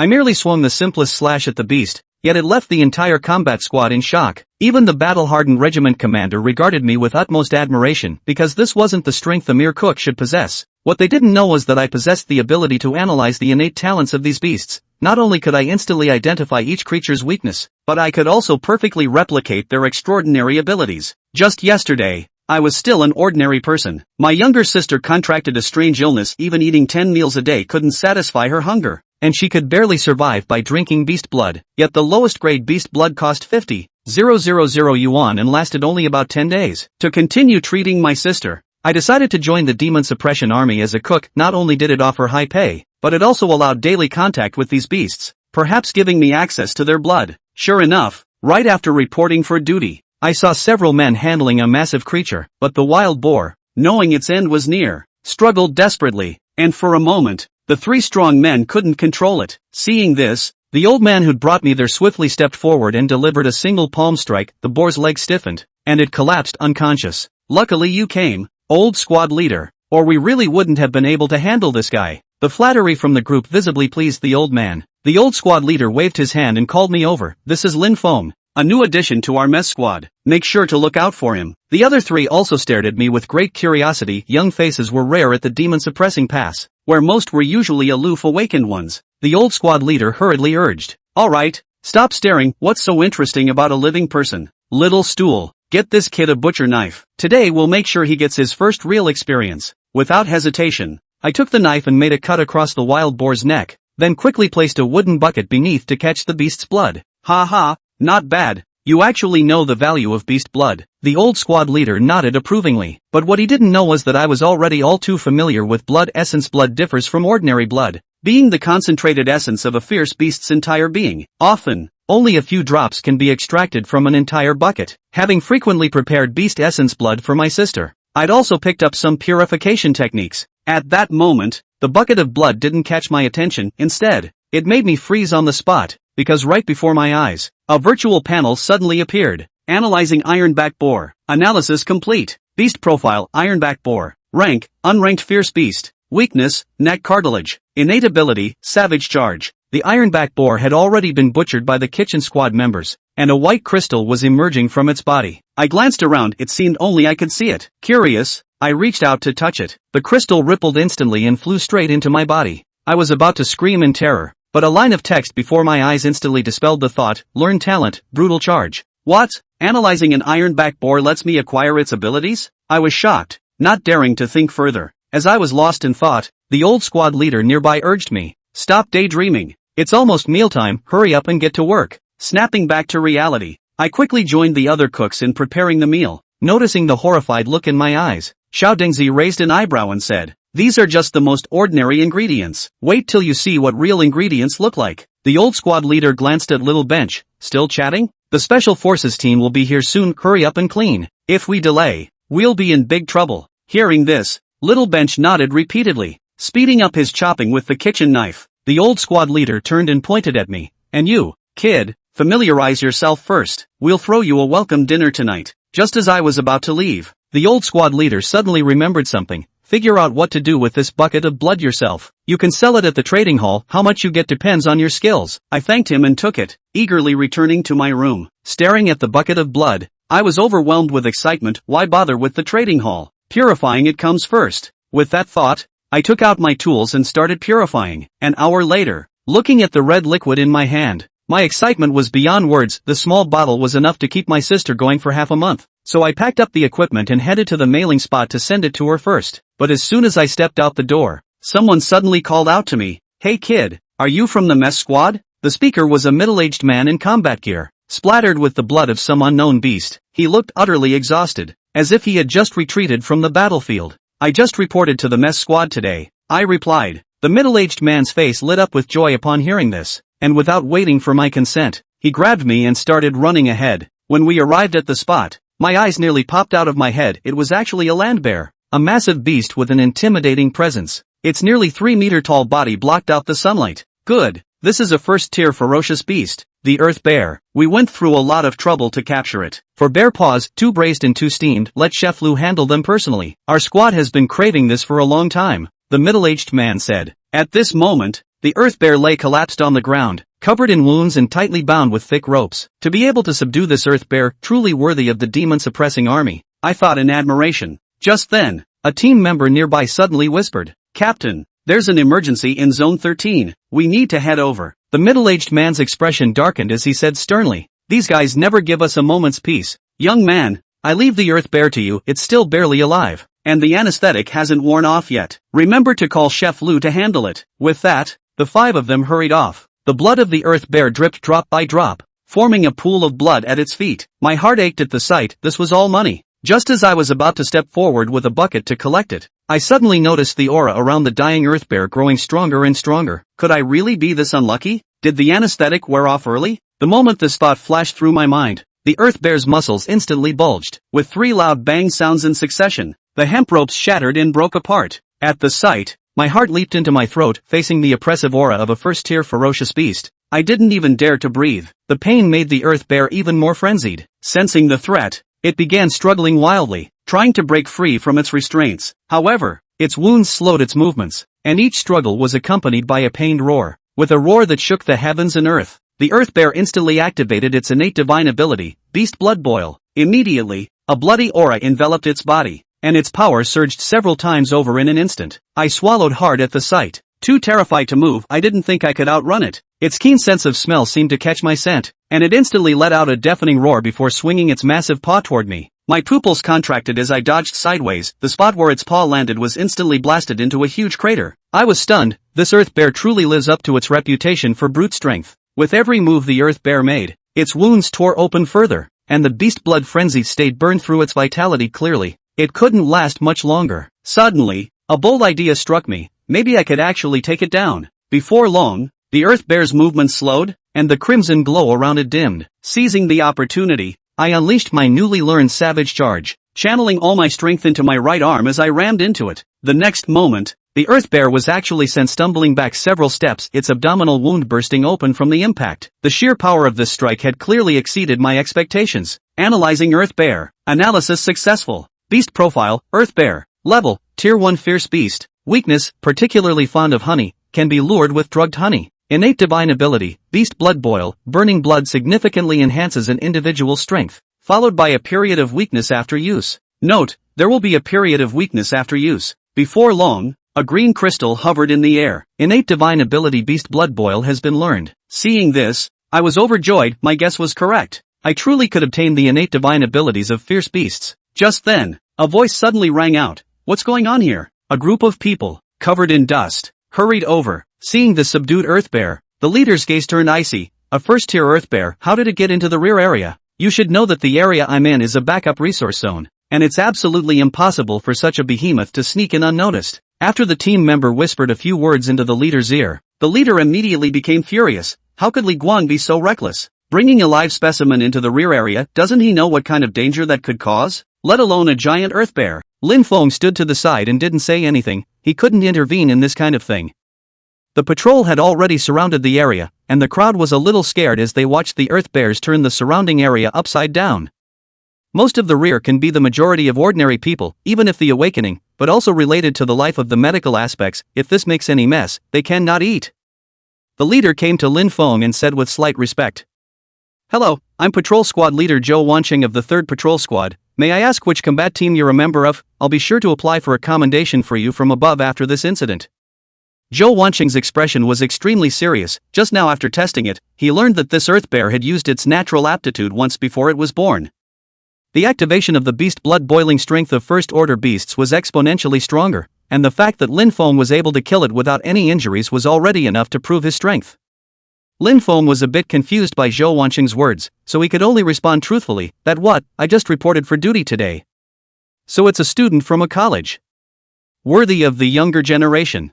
I merely swung the simplest slash at the beast, yet it left the entire combat squad in shock. Even the battle-hardened regiment commander regarded me with utmost admiration because this wasn't the strength a mere cook should possess. What they didn't know was that I possessed the ability to analyze the innate talents of these beasts. Not only could I instantly identify each creature's weakness, but I could also perfectly replicate their extraordinary abilities. Just yesterday, I was still an ordinary person. My younger sister contracted a strange illness. Even eating 10 meals a day couldn't satisfy her hunger, and she could barely survive by drinking beast blood. Yet the lowest grade beast blood cost 50,000 yuan and lasted only about 10 days. To continue treating my sister, I decided to join the demon suppression army as a cook. Not only did it offer high pay, but it also allowed daily contact with these beasts, perhaps giving me access to their blood. Sure enough, right after reporting for duty, I saw several men handling a massive creature, but the wild boar, knowing its end was near, struggled desperately, and for a moment, the three strong men couldn't control it. Seeing this, the old man who'd brought me there swiftly stepped forward and delivered a single palm strike. The boar's leg stiffened, and it collapsed unconscious. Luckily you came, old squad leader, or we really wouldn't have been able to handle this guy. The flattery from the group visibly pleased the old man. The old squad leader waved his hand and called me over. This is Lin Feng, a new addition to our mess squad. Make sure to look out for him. The other three also stared at me with great curiosity. Young faces were rare at the demon suppressing pass, where most were usually aloof awakened ones. The old squad leader hurriedly urged, "Alright, stop staring. What's so interesting about a living person? Little stool, get this kid a butcher knife. Today we'll make sure he gets his first real experience." Without hesitation, I took the knife and made a cut across the wild boar's neck, then quickly placed a wooden bucket beneath to catch the beast's blood. "Ha ha, not bad. You actually know the value of beast blood." The old squad leader nodded approvingly, but what he didn't know was that I was already all too familiar with blood essence. Blood differs from ordinary blood, being the concentrated essence of a fierce beast's entire being. Often, only a few drops can be extracted from an entire bucket. Having frequently prepared beast essence blood for my sister, I'd also picked up some purification techniques. At that moment, the bucket of blood didn't catch my attention. Instead, it made me freeze on the spot, because right before my eyes, a virtual panel suddenly appeared. Analyzing Ironback Boar. Analysis complete. Beast profile: Ironback Boar. Rank: unranked fierce beast. Weakness: neck cartilage. Innate ability: savage charge. The Ironback Boar had already been butchered by the kitchen squad members, and a white crystal was emerging from its body. I glanced around. It seemed only I could see it. Curious, I reached out to touch it. The crystal rippled instantly and flew straight into my body. I was about to scream in terror, but a line of text before my eyes instantly dispelled the thought. Learn talent: brutal charge. What? Analyzing an Ironback Boar lets me acquire its abilities? I was shocked, not daring to think further. As I was lost in thought, the old squad leader nearby urged me, "Stop daydreaming. It's almost mealtime. Hurry up and get to work." Snapping back to reality, I quickly joined the other cooks in preparing the meal. Noticing the horrified look in my eyes, Xiao Dengzi raised an eyebrow and said, "These are just the most ordinary ingredients. Wait till you see what real ingredients look like." The old squad leader glanced at Little Bench. "Still chatting? The special forces team will be here soon. Hurry up and clean. If we delay, we'll be in big trouble." Hearing this, Little Bench nodded repeatedly, speeding up his chopping with the kitchen knife. The old squad leader turned and pointed at me. "And you, kid, familiarize yourself first. We'll throw you a welcome dinner tonight." Just as I was about to leave, the old squad leader suddenly remembered something. "Figure out what to do with this bucket of blood yourself. You can sell it at the trading hall. How much you get depends on your skills." I thanked him and took it, eagerly returning to my room. Staring at the bucket of blood, I was overwhelmed with excitement. Why bother with the trading hall? Purifying it comes first. With that thought, I took out my tools and started purifying. An hour later, looking at the red liquid in my hand, my excitement was beyond words. The small bottle was enough to keep my sister going for half a month. So I packed up the equipment and headed to the mailing spot to send it to her first. But as soon as I stepped out the door, someone suddenly called out to me, "Hey kid, are you from the mess squad?" The speaker was a middle-aged man in combat gear, splattered with the blood of some unknown beast. He looked utterly exhausted, as if he had just retreated from the battlefield. "I just reported to the mess squad today," I replied. The middle-aged man's face lit up with joy upon hearing this, and without waiting for my consent, he grabbed me and started running ahead. When we arrived at the spot, my eyes nearly popped out of my head. It was actually a land bear, a massive beast with an intimidating presence. Its nearly 3-meter tall body blocked out the sunlight. Good, this is a first-tier ferocious beast, the earth bear. We went through a lot of trouble to capture it. For bear paws, 2 braised and 2 steamed. Let Chef Lu handle them personally. Our squad has been craving this for a long time, the middle-aged man said. At this moment, The earth bear lay collapsed on the ground, covered in wounds and tightly bound with thick ropes. To be able to subdue this earth bear, truly worthy of the demon-suppressing army, I thought in admiration. Just then, a team member nearby suddenly whispered, "Captain, there's an emergency in Zone 13, we need to head over." The middle-aged man's expression darkened as he said sternly, "These guys never give us a moment's peace. Young man, I leave the earth bear to you, it's still barely alive, and the anesthetic hasn't worn off yet. Remember to call Chef Lou to handle it." With that, the 5 of them hurried off. The blood of the earth bear dripped drop by drop, forming a pool of blood at its feet. My heart ached at the sight. This was all money. Just as I was about to step forward with a bucket to collect it, I suddenly noticed the aura around the dying earth bear growing stronger and stronger. Could I really be this unlucky? Did the anesthetic wear off early? The moment this thought flashed through my mind, the earth bear's muscles instantly bulged. With 3 loud bang sounds in succession, the hemp ropes shattered and broke apart. At the sight, my heart leaped into my throat. Facing the oppressive aura of a first-tier ferocious beast, I didn't even dare to breathe. The pain made the earth bear even more frenzied. Sensing the threat, it began struggling wildly, trying to break free from its restraints. However, its wounds slowed its movements, and each struggle was accompanied by a pained roar. With a roar that shook the heavens and earth, the earth bear instantly activated its innate divine ability, Beast Blood Boil. Immediately, a bloody aura enveloped its body, and its power surged several times over in an instant. I swallowed hard at the sight. Too terrified to move, I didn't think I could outrun it. Its keen sense of smell seemed to catch my scent, and it instantly let out a deafening roar before swinging its massive paw toward me. My pupils contracted as I dodged sideways. The spot where its paw landed was instantly blasted into a huge crater. I was stunned. This earth bear truly lives up to its reputation for brute strength. With every move the earth bear made, its wounds tore open further, and the beast blood frenzied state burned through its vitality clearly. It couldn't last much longer. Suddenly, a bold idea struck me. Maybe I could actually take it down. Before long, the earth bear's movement slowed, and the crimson glow around it dimmed. Seizing the opportunity, I unleashed my newly learned savage charge, channeling all my strength into my right arm as I rammed into it. The next moment, the earth bear was actually sent stumbling back several steps, its abdominal wound bursting open from the impact. The sheer power of this strike had clearly exceeded my expectations. Analyzing earth bear. Analysis successful. Beast profile, earth bear. Level, Tier 1 fierce beast. Weakness, particularly fond of honey, can be lured with drugged honey. Innate divine ability, Beast Blood Boil, burning blood significantly enhances an individual's strength, followed by a period of weakness after use. Note, there will be a period of weakness after use. Before long, a green crystal hovered in the air. Innate divine ability Beast Blood Boil has been learned. Seeing this, I was overjoyed. My guess was correct. I truly could obtain the innate divine abilities of fierce beasts. Just then, a voice suddenly rang out. What's going on here? A group of people, covered in dust, hurried over. Seeing the subdued earth bear, the leader's gaze turned icy. A first-tier earth bear, how did it get into the rear area? You should know that the area I'm in is a backup resource zone, and it's absolutely impossible for such a behemoth to sneak in unnoticed. After the team member whispered a few words into the leader's ear, the leader immediately became furious. How could Li Guang be so reckless? Bringing a live specimen into the rear area, doesn't he know what kind of danger that could cause? Let alone a giant earth bear. Lin Feng stood to the side and didn't say anything. He couldn't intervene in this kind of thing. The patrol had already surrounded the area, and the crowd was a little scared as they watched the earth bears turn the surrounding area upside down. Most of the rear can be the majority of ordinary people, even if the awakening, but also related to the life of the medical aspects. If this makes any mess, they cannot eat. The leader came to Lin Feng and said with slight respect, "Hello, I'm Patrol Squad Leader Zhou Wanqing of the 3rd Patrol Squad. May I ask which combat team you're a member of? I'll be sure to apply for a commendation for you from above after this incident." Zhou Wanqing's expression was extremely serious. Just now after testing it, he learned that this earth bear had used its natural aptitude once before it was born. The activation of the beast blood boiling strength of first-order beasts was exponentially stronger, and the fact that Lin Feng was able to kill it without any injuries was already enough to prove his strength. Lin Feng was a bit confused by Zhou Wanqing's words, so he could only respond truthfully, "That what? I just reported for duty today." So it's a student from a college. Worthy of the younger generation.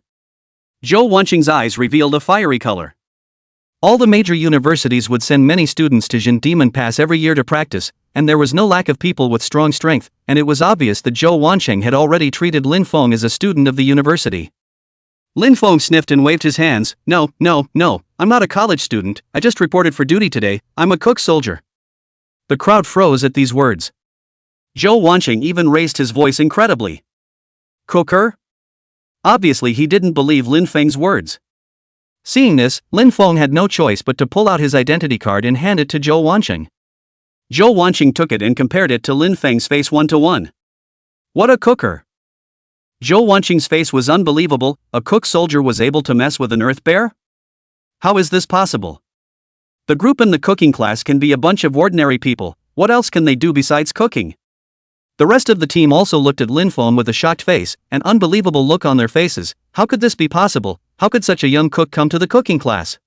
Zhou Wanqing's eyes revealed a fiery color. All the major universities would send many students to Jin Demon Pass every year to practice, and there was no lack of people with strong strength, and it was obvious that Zhou Wanqing had already treated Lin Feng as a student of the university. Lin Feng sniffed and waved his hands. No, I'm not a college student, I just reported for duty today, I'm a cook soldier." The crowd froze at these words. Zhou Wanqing even raised his voice incredibly. "Cooker?" Obviously he didn't believe Lin Feng's words. Seeing this, Lin Feng had no choice but to pull out his identity card and hand it to Zhou Wanqing. Zhou Wanqing took it and compared it to Lin Feng's face 1-to-1. What a cooker! Zhou Wanqing's face was unbelievable. A cook soldier was able to mess with an earth bear? How is this possible? The group in the cooking class can be a bunch of ordinary people. What else can they do besides cooking? The rest of the team also looked at Lin Feng with a shocked face, an unbelievable look on their faces. How could this be possible? How could such a young cook come to the cooking class?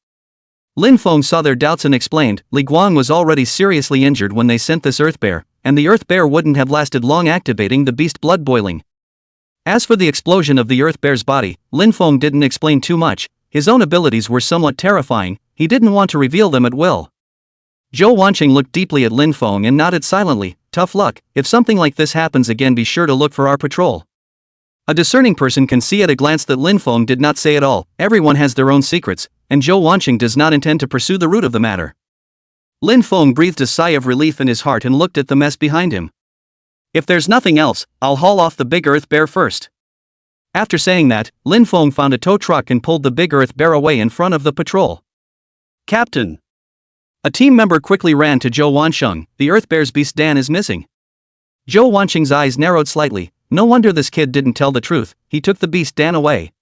Lin Feng saw their doubts and explained, Li Guang was already seriously injured when they sent this earth bear, and the earth bear wouldn't have lasted long activating the beast blood boiling. As for the explosion of the earth bear's body, Lin Feng didn't explain too much. His own abilities were somewhat terrifying. He didn't want to reveal them at will. Zhou Wanqing looked deeply at Lin Feng and nodded silently. Tough luck. If something like this happens again, be sure to look for our patrol. A discerning person can see at a glance that Lin Feng did not say it all. Everyone has their own secrets, and Zhou Wanqing does not intend to pursue the root of the matter. Lin Feng breathed a sigh of relief in his heart and looked at the mess behind him. If there's nothing else, I'll haul off the big earth bear first. After saying that, Lin Feng found a tow truck and pulled the big earth bear away in front of the patrol. Captain! A team member quickly ran to Zhou Wanqing. The earth bear's beast Dan is missing. Zhou Wanqing's eyes narrowed slightly. No wonder this kid didn't tell the truth. He took the beast Dan away.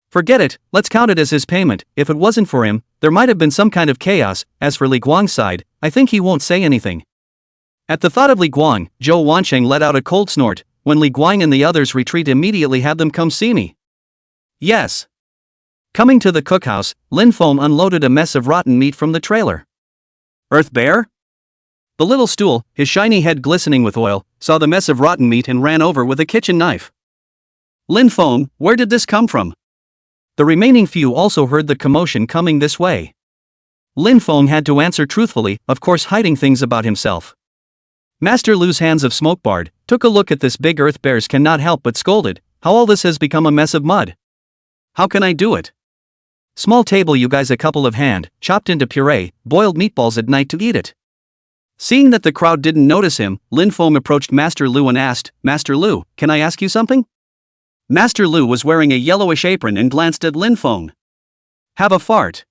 Forget it, let's count it as his payment. If it wasn't for him, there might have been some kind of chaos. As for Li Guang's side, I think he won't say anything. At the thought of Li Guang, Zhou Wanqing let out a cold snort. When Li Guang and the others retreat, immediately have them come see me. Yes. Coming to the cookhouse, Lin Feng unloaded a mess of rotten meat from the trailer. Earth bear? The little stool, his shiny head glistening with oil, saw the mess of rotten meat and ran over with a kitchen knife. Lin Feng, where did this come from? The remaining few also heard the commotion coming this way. Lin Feng had to answer truthfully, of course hiding things about himself. Master Lu's hands of smoke barred, took a look at this big earth bears cannot help but scolded. How all this has become a mess of mud. How can I do it? Small table, you guys, a couple of hand, chopped into puree, boiled meatballs at night to eat it. Seeing that the crowd didn't notice him, Lin Feng approached Master Lu and asked, Master Lu, can I ask you something? Master Lu was wearing a yellowish apron and glanced at Lin Feng. Have a fart.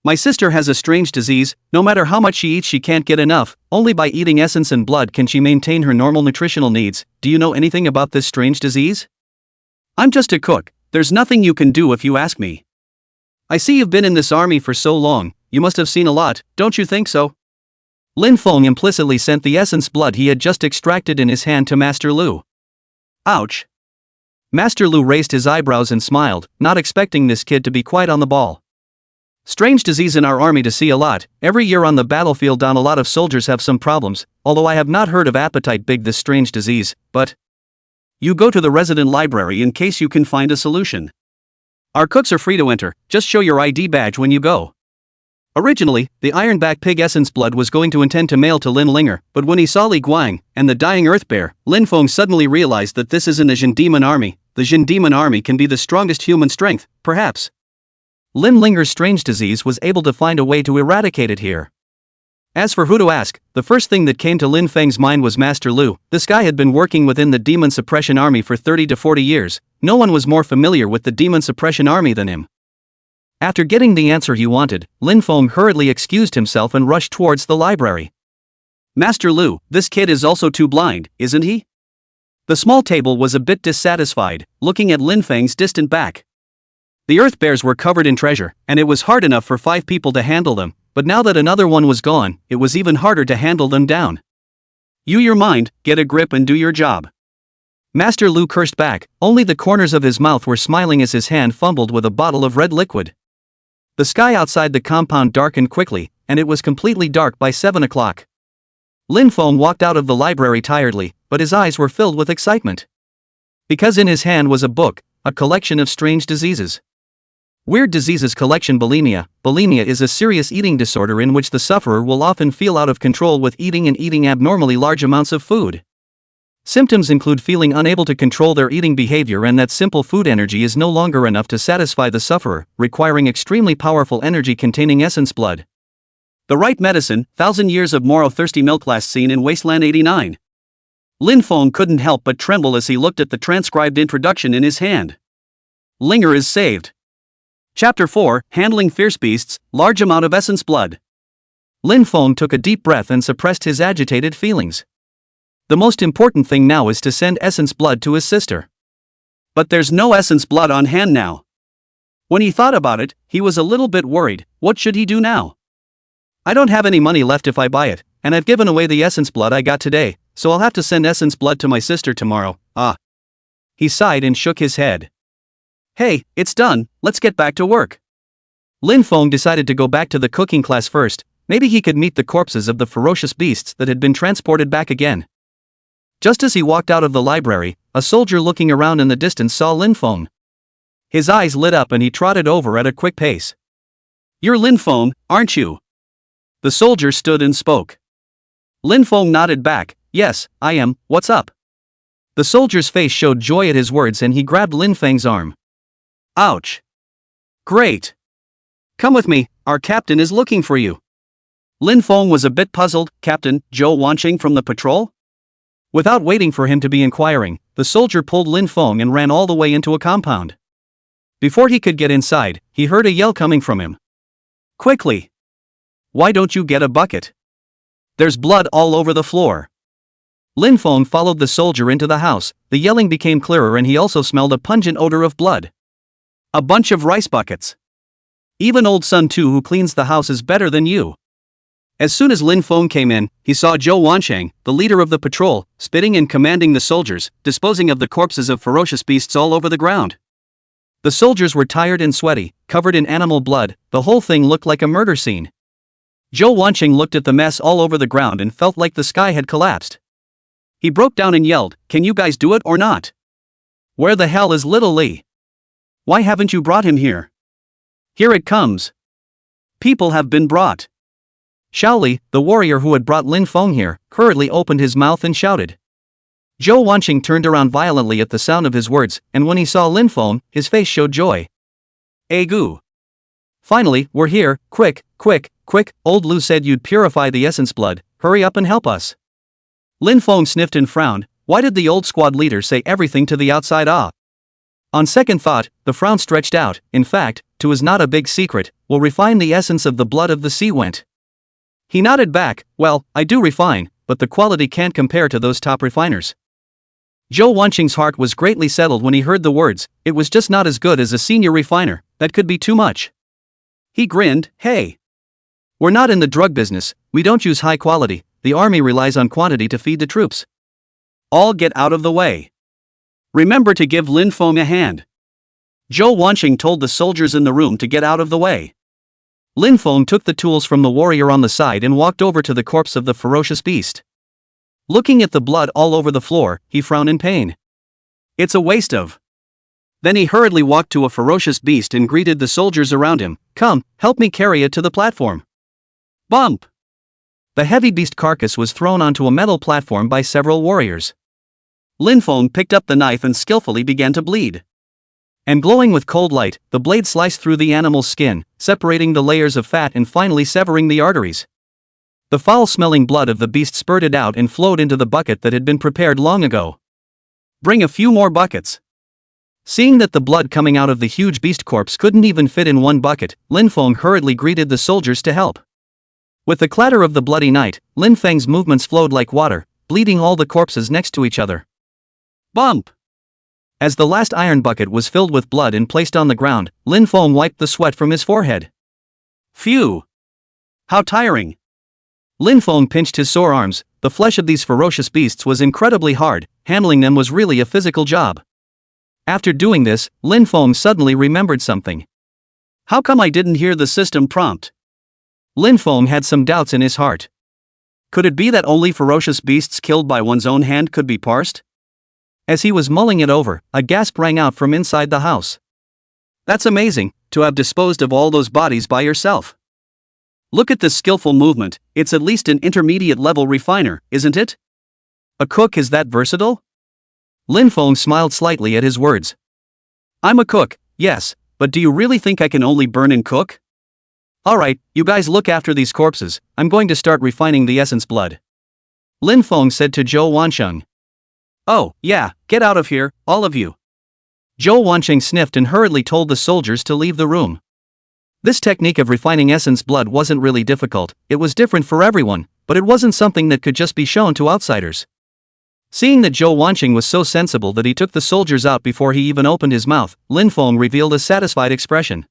My sister has a strange disease. No matter how much she eats, she can't get enough. Only by eating essence and blood can she maintain her normal nutritional needs. Do you know anything about this strange disease? I'm just a cook. There's nothing you can do if you ask me. I see you've been in this army for so long. You must have seen a lot, don't you think so? Lin Feng implicitly sent the essence blood he had just extracted in his hand to Master Lu. Ouch. Master Lu raised his eyebrows and smiled, not expecting this kid to be quite on the ball. Strange disease in our army to see a lot. Every year on the battlefield a lot of soldiers have some problems, although I have not heard of appetite big this strange disease, but you go to the resident library in case you can find a solution. Our cooks are free to enter, just show your ID badge when you go. Originally, the ironback pig essence blood was going to intend to mail to Lin Linger, but when he saw Li Guang and the dying earth bear, Lin Feng suddenly realized that this isn't a Jin Demon army. The Jin Demon army can be the strongest human strength, perhaps. Lin Linger's strange disease was able to find a way to eradicate it here. As for who to ask, the first thing that came to Lin Feng's mind was Master Lu. This guy had been working within the Demon Suppression Army for 30 to 40 years. No one was more familiar with the Demon Suppression Army than him. After getting the answer he wanted, Lin Feng hurriedly excused himself and rushed towards the library. Master Lu, this kid is also too blind, isn't he? The small table was a bit dissatisfied, looking at Lin Feng's distant back. The earth bears were covered in treasure, and it was hard enough for 5 people to handle them, but now that another one was gone, it was even harder to handle them down. Use your mind, get a grip and do your job. Master Lu cursed back, only the corners of his mouth were smiling as his hand fumbled with a bottle of red liquid. The sky outside the compound darkened quickly, and it was completely dark by 7 o'clock. Lin Feng walked out of the library tiredly, but his eyes were filled with excitement. Because in his hand was a book, a collection of strange diseases. Weird Diseases Collection. Bulimia. Bulimia is a serious eating disorder in which the sufferer will often feel out of control with eating and eating abnormally large amounts of food. Symptoms include feeling unable to control their eating behavior and that simple food energy is no longer enough to satisfy the sufferer, requiring extremely powerful energy-containing essence blood. The right medicine, 1,000 years of Moro thirsty milk. Last seen in Wasteland 89. Lin Feng couldn't help but tremble as he looked at the transcribed introduction in his hand. Linger is saved. Chapter 4, Handling Fierce Beasts, Large Amount of Essence Blood. Lin Feng took a deep breath and suppressed his agitated feelings. The most important thing now is to send essence blood to his sister. But there's no essence blood on hand now. When he thought about it, he was a little bit worried. What should he do now? I don't have any money left if I buy it, and I've given away the essence blood I got today, so I'll have to send essence blood to my sister tomorrow. He sighed and shook his head. Hey, it's done, let's get back to work. Lin Feng decided to go back to the cooking class first. Maybe he could meet the corpses of the ferocious beasts that had been transported back again. Just as he walked out of the library, a soldier looking around in the distance saw Lin Feng. His eyes lit up and he trotted over at a quick pace. You're Lin Feng, aren't you? The soldier stood and spoke. Lin Feng nodded back. Yes, I am, what's up? The soldier's face showed joy at his words and he grabbed Lin Feng's arm. Ouch. Great. Come with me, our captain is looking for you. Lin Feng was a bit puzzled. Captain, Zhou Wanqing from the patrol? Without waiting for him to be inquiring, the soldier pulled Lin Feng and ran all the way into a compound. Before he could get inside, he heard a yell coming from him. Quickly! Why don't you get a bucket? There's blood all over the floor. Lin Feng followed the soldier into the house. The yelling became clearer and he also smelled a pungent odor of blood. A bunch of rice buckets. Even old Sun Tu who cleans the house is better than you. As soon as Lin Feng came in, he saw Zhou Wanqing, the leader of the patrol, spitting and commanding the soldiers, disposing of the corpses of ferocious beasts all over the ground. The soldiers were tired and sweaty, covered in animal blood. The whole thing looked like a murder scene. Zhou Wanqing looked at the mess all over the ground and felt like the sky had collapsed. He broke down and yelled, "Can you guys do it or not? Where the hell is little Li? Why haven't you brought him here? Here it comes. People have been brought." Shaoli, the warrior who had brought Lin Feng here, hurriedly opened his mouth and shouted. Zhou Wanqing turned around violently at the sound of his words, and when he saw Lin Feng, his face showed joy. Egu. Finally, we're here, quick, quick, quick, old Lu said you'd purify the essence blood, hurry up and help us. Lin Feng sniffed and frowned. Why did the old squad leader say everything to the outside? On second thought, the frown stretched out. In fact, to is not a big secret, we'll refine the essence of the blood of the sea went. He nodded back. Well, I do refine, but the quality can't compare to those top refiners. Zhou Wanqing's heart was greatly settled when he heard the words. It was just not as good as a senior refiner. That could be too much. He grinned. Hey. We're not in the drug business, we don't use high quality, the army relies on quantity to feed the troops. All get out of the way. Remember to give Lin Feng a hand. Zhou Wanqing told the soldiers in the room to get out of the way. Lin Feng took the tools from the warrior on the side and walked over to the corpse of the ferocious beast. Looking at the blood all over the floor, he frowned in pain. It's a waste of. Then he hurriedly walked to a ferocious beast and greeted the soldiers around him. Come, help me carry it to the platform. Bump! The heavy beast carcass was thrown onto a metal platform by several warriors. Lin Feng picked up the knife and skillfully began to bleed. And glowing with cold light, the blade sliced through the animal's skin, separating the layers of fat and finally severing the arteries. The foul-smelling blood of the beast spurted out and flowed into the bucket that had been prepared long ago. Bring a few more buckets. Seeing that the blood coming out of the huge beast corpse couldn't even fit in one bucket, Lin Feng hurriedly greeted the soldiers to help. With the clatter of the bloody night, Lin Feng's movements flowed like water, bleeding all the corpses next to each other. Bump! As the last iron bucket was filled with blood and placed on the ground, Lin Feng wiped the sweat from his forehead. Phew! How tiring! Lin Feng pinched his sore arms. The flesh of these ferocious beasts was incredibly hard, handling them was really a physical job. After doing this, Lin Feng suddenly remembered something. How come I didn't hear the system prompt? Lin Feng had some doubts in his heart. Could it be that only ferocious beasts killed by one's own hand could be parsed? As he was mulling it over, a gasp rang out from inside the house. That's amazing, to have disposed of all those bodies by yourself. Look at this skillful movement, it's at least an intermediate level refiner, isn't it? A cook is that versatile? Lin Feng smiled slightly at his words. I'm a cook, yes, but do you really think I can only burn and cook? Alright, you guys look after these corpses, I'm going to start refining the essence blood. Lin Feng said to Zhou Wanqing. Oh, yeah, get out of here, all of you. Zhou Wanqing sniffed and hurriedly told the soldiers to leave the room. This technique of refining essence blood wasn't really difficult, it was different for everyone, but it wasn't something that could just be shown to outsiders. Seeing that Zhou Wanqing was so sensible that he took the soldiers out before he even opened his mouth, Lin Feng revealed a satisfied expression.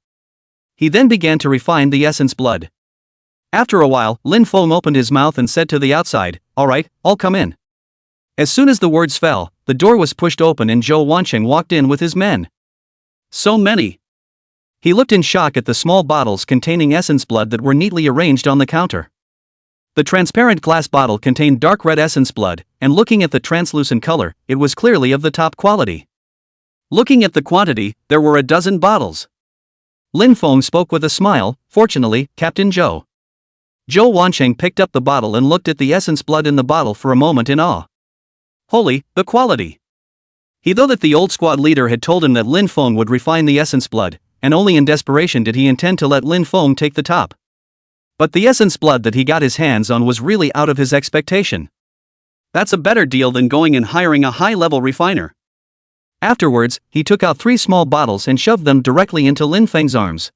He then began to refine the essence blood. After a while, Lin Feng opened his mouth and said to the outside, "Alright, I'll come in." As soon as the words fell, the door was pushed open and Zhou Wanqing walked in with his men. So many! He looked in shock at the small bottles containing essence blood that were neatly arranged on the counter. The transparent glass bottle contained dark red essence blood, and looking at the translucent color, it was clearly of the top quality. Looking at the quantity, there were a dozen bottles. Lin Feng spoke with a smile, "Fortunately, Captain Zhou." Zhou Wanqing picked up the bottle and looked at the essence blood in the bottle for a moment in awe. Holy, the quality! He thought that the old squad leader had told him that Lin Feng would refine the essence blood, and only in desperation did he intend to let Lin Feng take the top. But the essence blood that he got his hands on was really out of his expectation. That's a better deal than going and hiring a high-level refiner. Afterwards, he took out 3 small bottles and shoved them directly into Lin Feng's arms.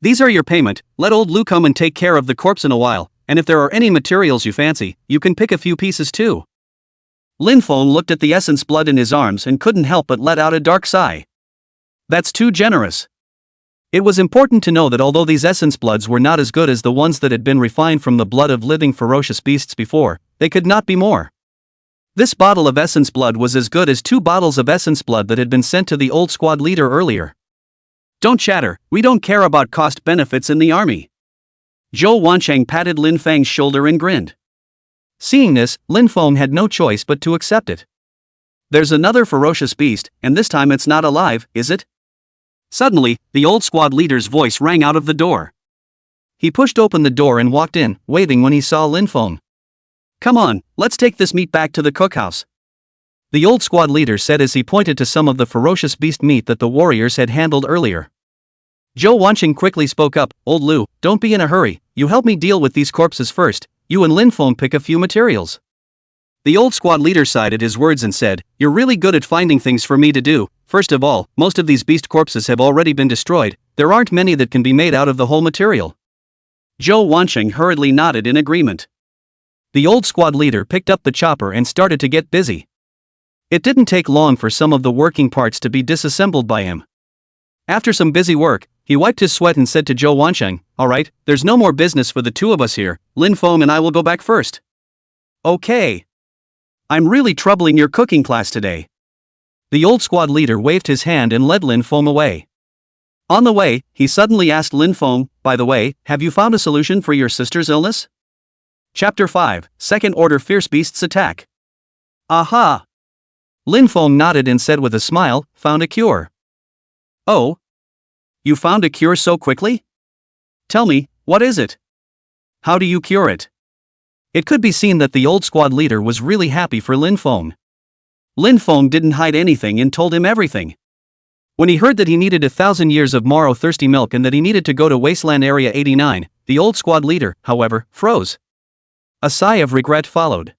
"These are your payment, let old Lu come and take care of the corpse in a while, and if there are any materials you fancy, you can pick a few pieces too." Lin Feng looked at the essence blood in his arms and couldn't help but let out a dark sigh. That's too generous. It was important to know that although these essence bloods were not as good as the ones that had been refined from the blood of living ferocious beasts before, they could not be more. This bottle of essence blood was as good as 2 bottles of essence blood that had been sent to the old squad leader earlier. "Don't chatter, we don't care about cost benefits in the army." Zhou Wanqing patted Lin Feng's shoulder and grinned. Seeing this, Lin Feng had no choice but to accept it. "There's another ferocious beast, and this time it's not alive, is it?" Suddenly, the old squad leader's voice rang out of the door. He pushed open the door and walked in, waving when he saw Lin Feng. "Come on, let's take this meat back to the cookhouse," the old squad leader said as he pointed to some of the ferocious beast meat that the warriors had handled earlier. Zhou Wanqing quickly spoke up, "Old Lu, don't be in a hurry, you help me deal with these corpses first, you and Lin Feng pick a few materials." The old squad leader sighed at his words and said, "You're really good at finding things for me to do. First of all, most of these beast corpses have already been destroyed, there aren't many that can be made out of the whole material." Zhou Wanqing hurriedly nodded in agreement. The old squad leader picked up the chopper and started to get busy. It didn't take long for some of the working parts to be disassembled by him. After some busy work, he wiped his sweat and said to Zhou Wanqing, "Alright, there's no more business for the 2 of us here, Lin Feng and I will go back first." "Okay. I'm really troubling your cooking class today." The old squad leader waved his hand and led Lin Feng away. On the way, he suddenly asked Lin Feng, "By the way, have you found a solution for your sister's illness?" Chapter 5, Second Order Fierce Beasts Attack. Aha! Lin Feng nodded and said with a smile, "Found a cure." "Oh? You found a cure so quickly? Tell me, what is it? How do you cure it?" It could be seen that the old squad leader was really happy for Lin Feng. Lin Feng didn't hide anything and told him everything. When he heard that he needed 1,000 years of Morrow thirsty milk and that he needed to go to Wasteland Area 89, the old squad leader, however, froze. A sigh of regret followed.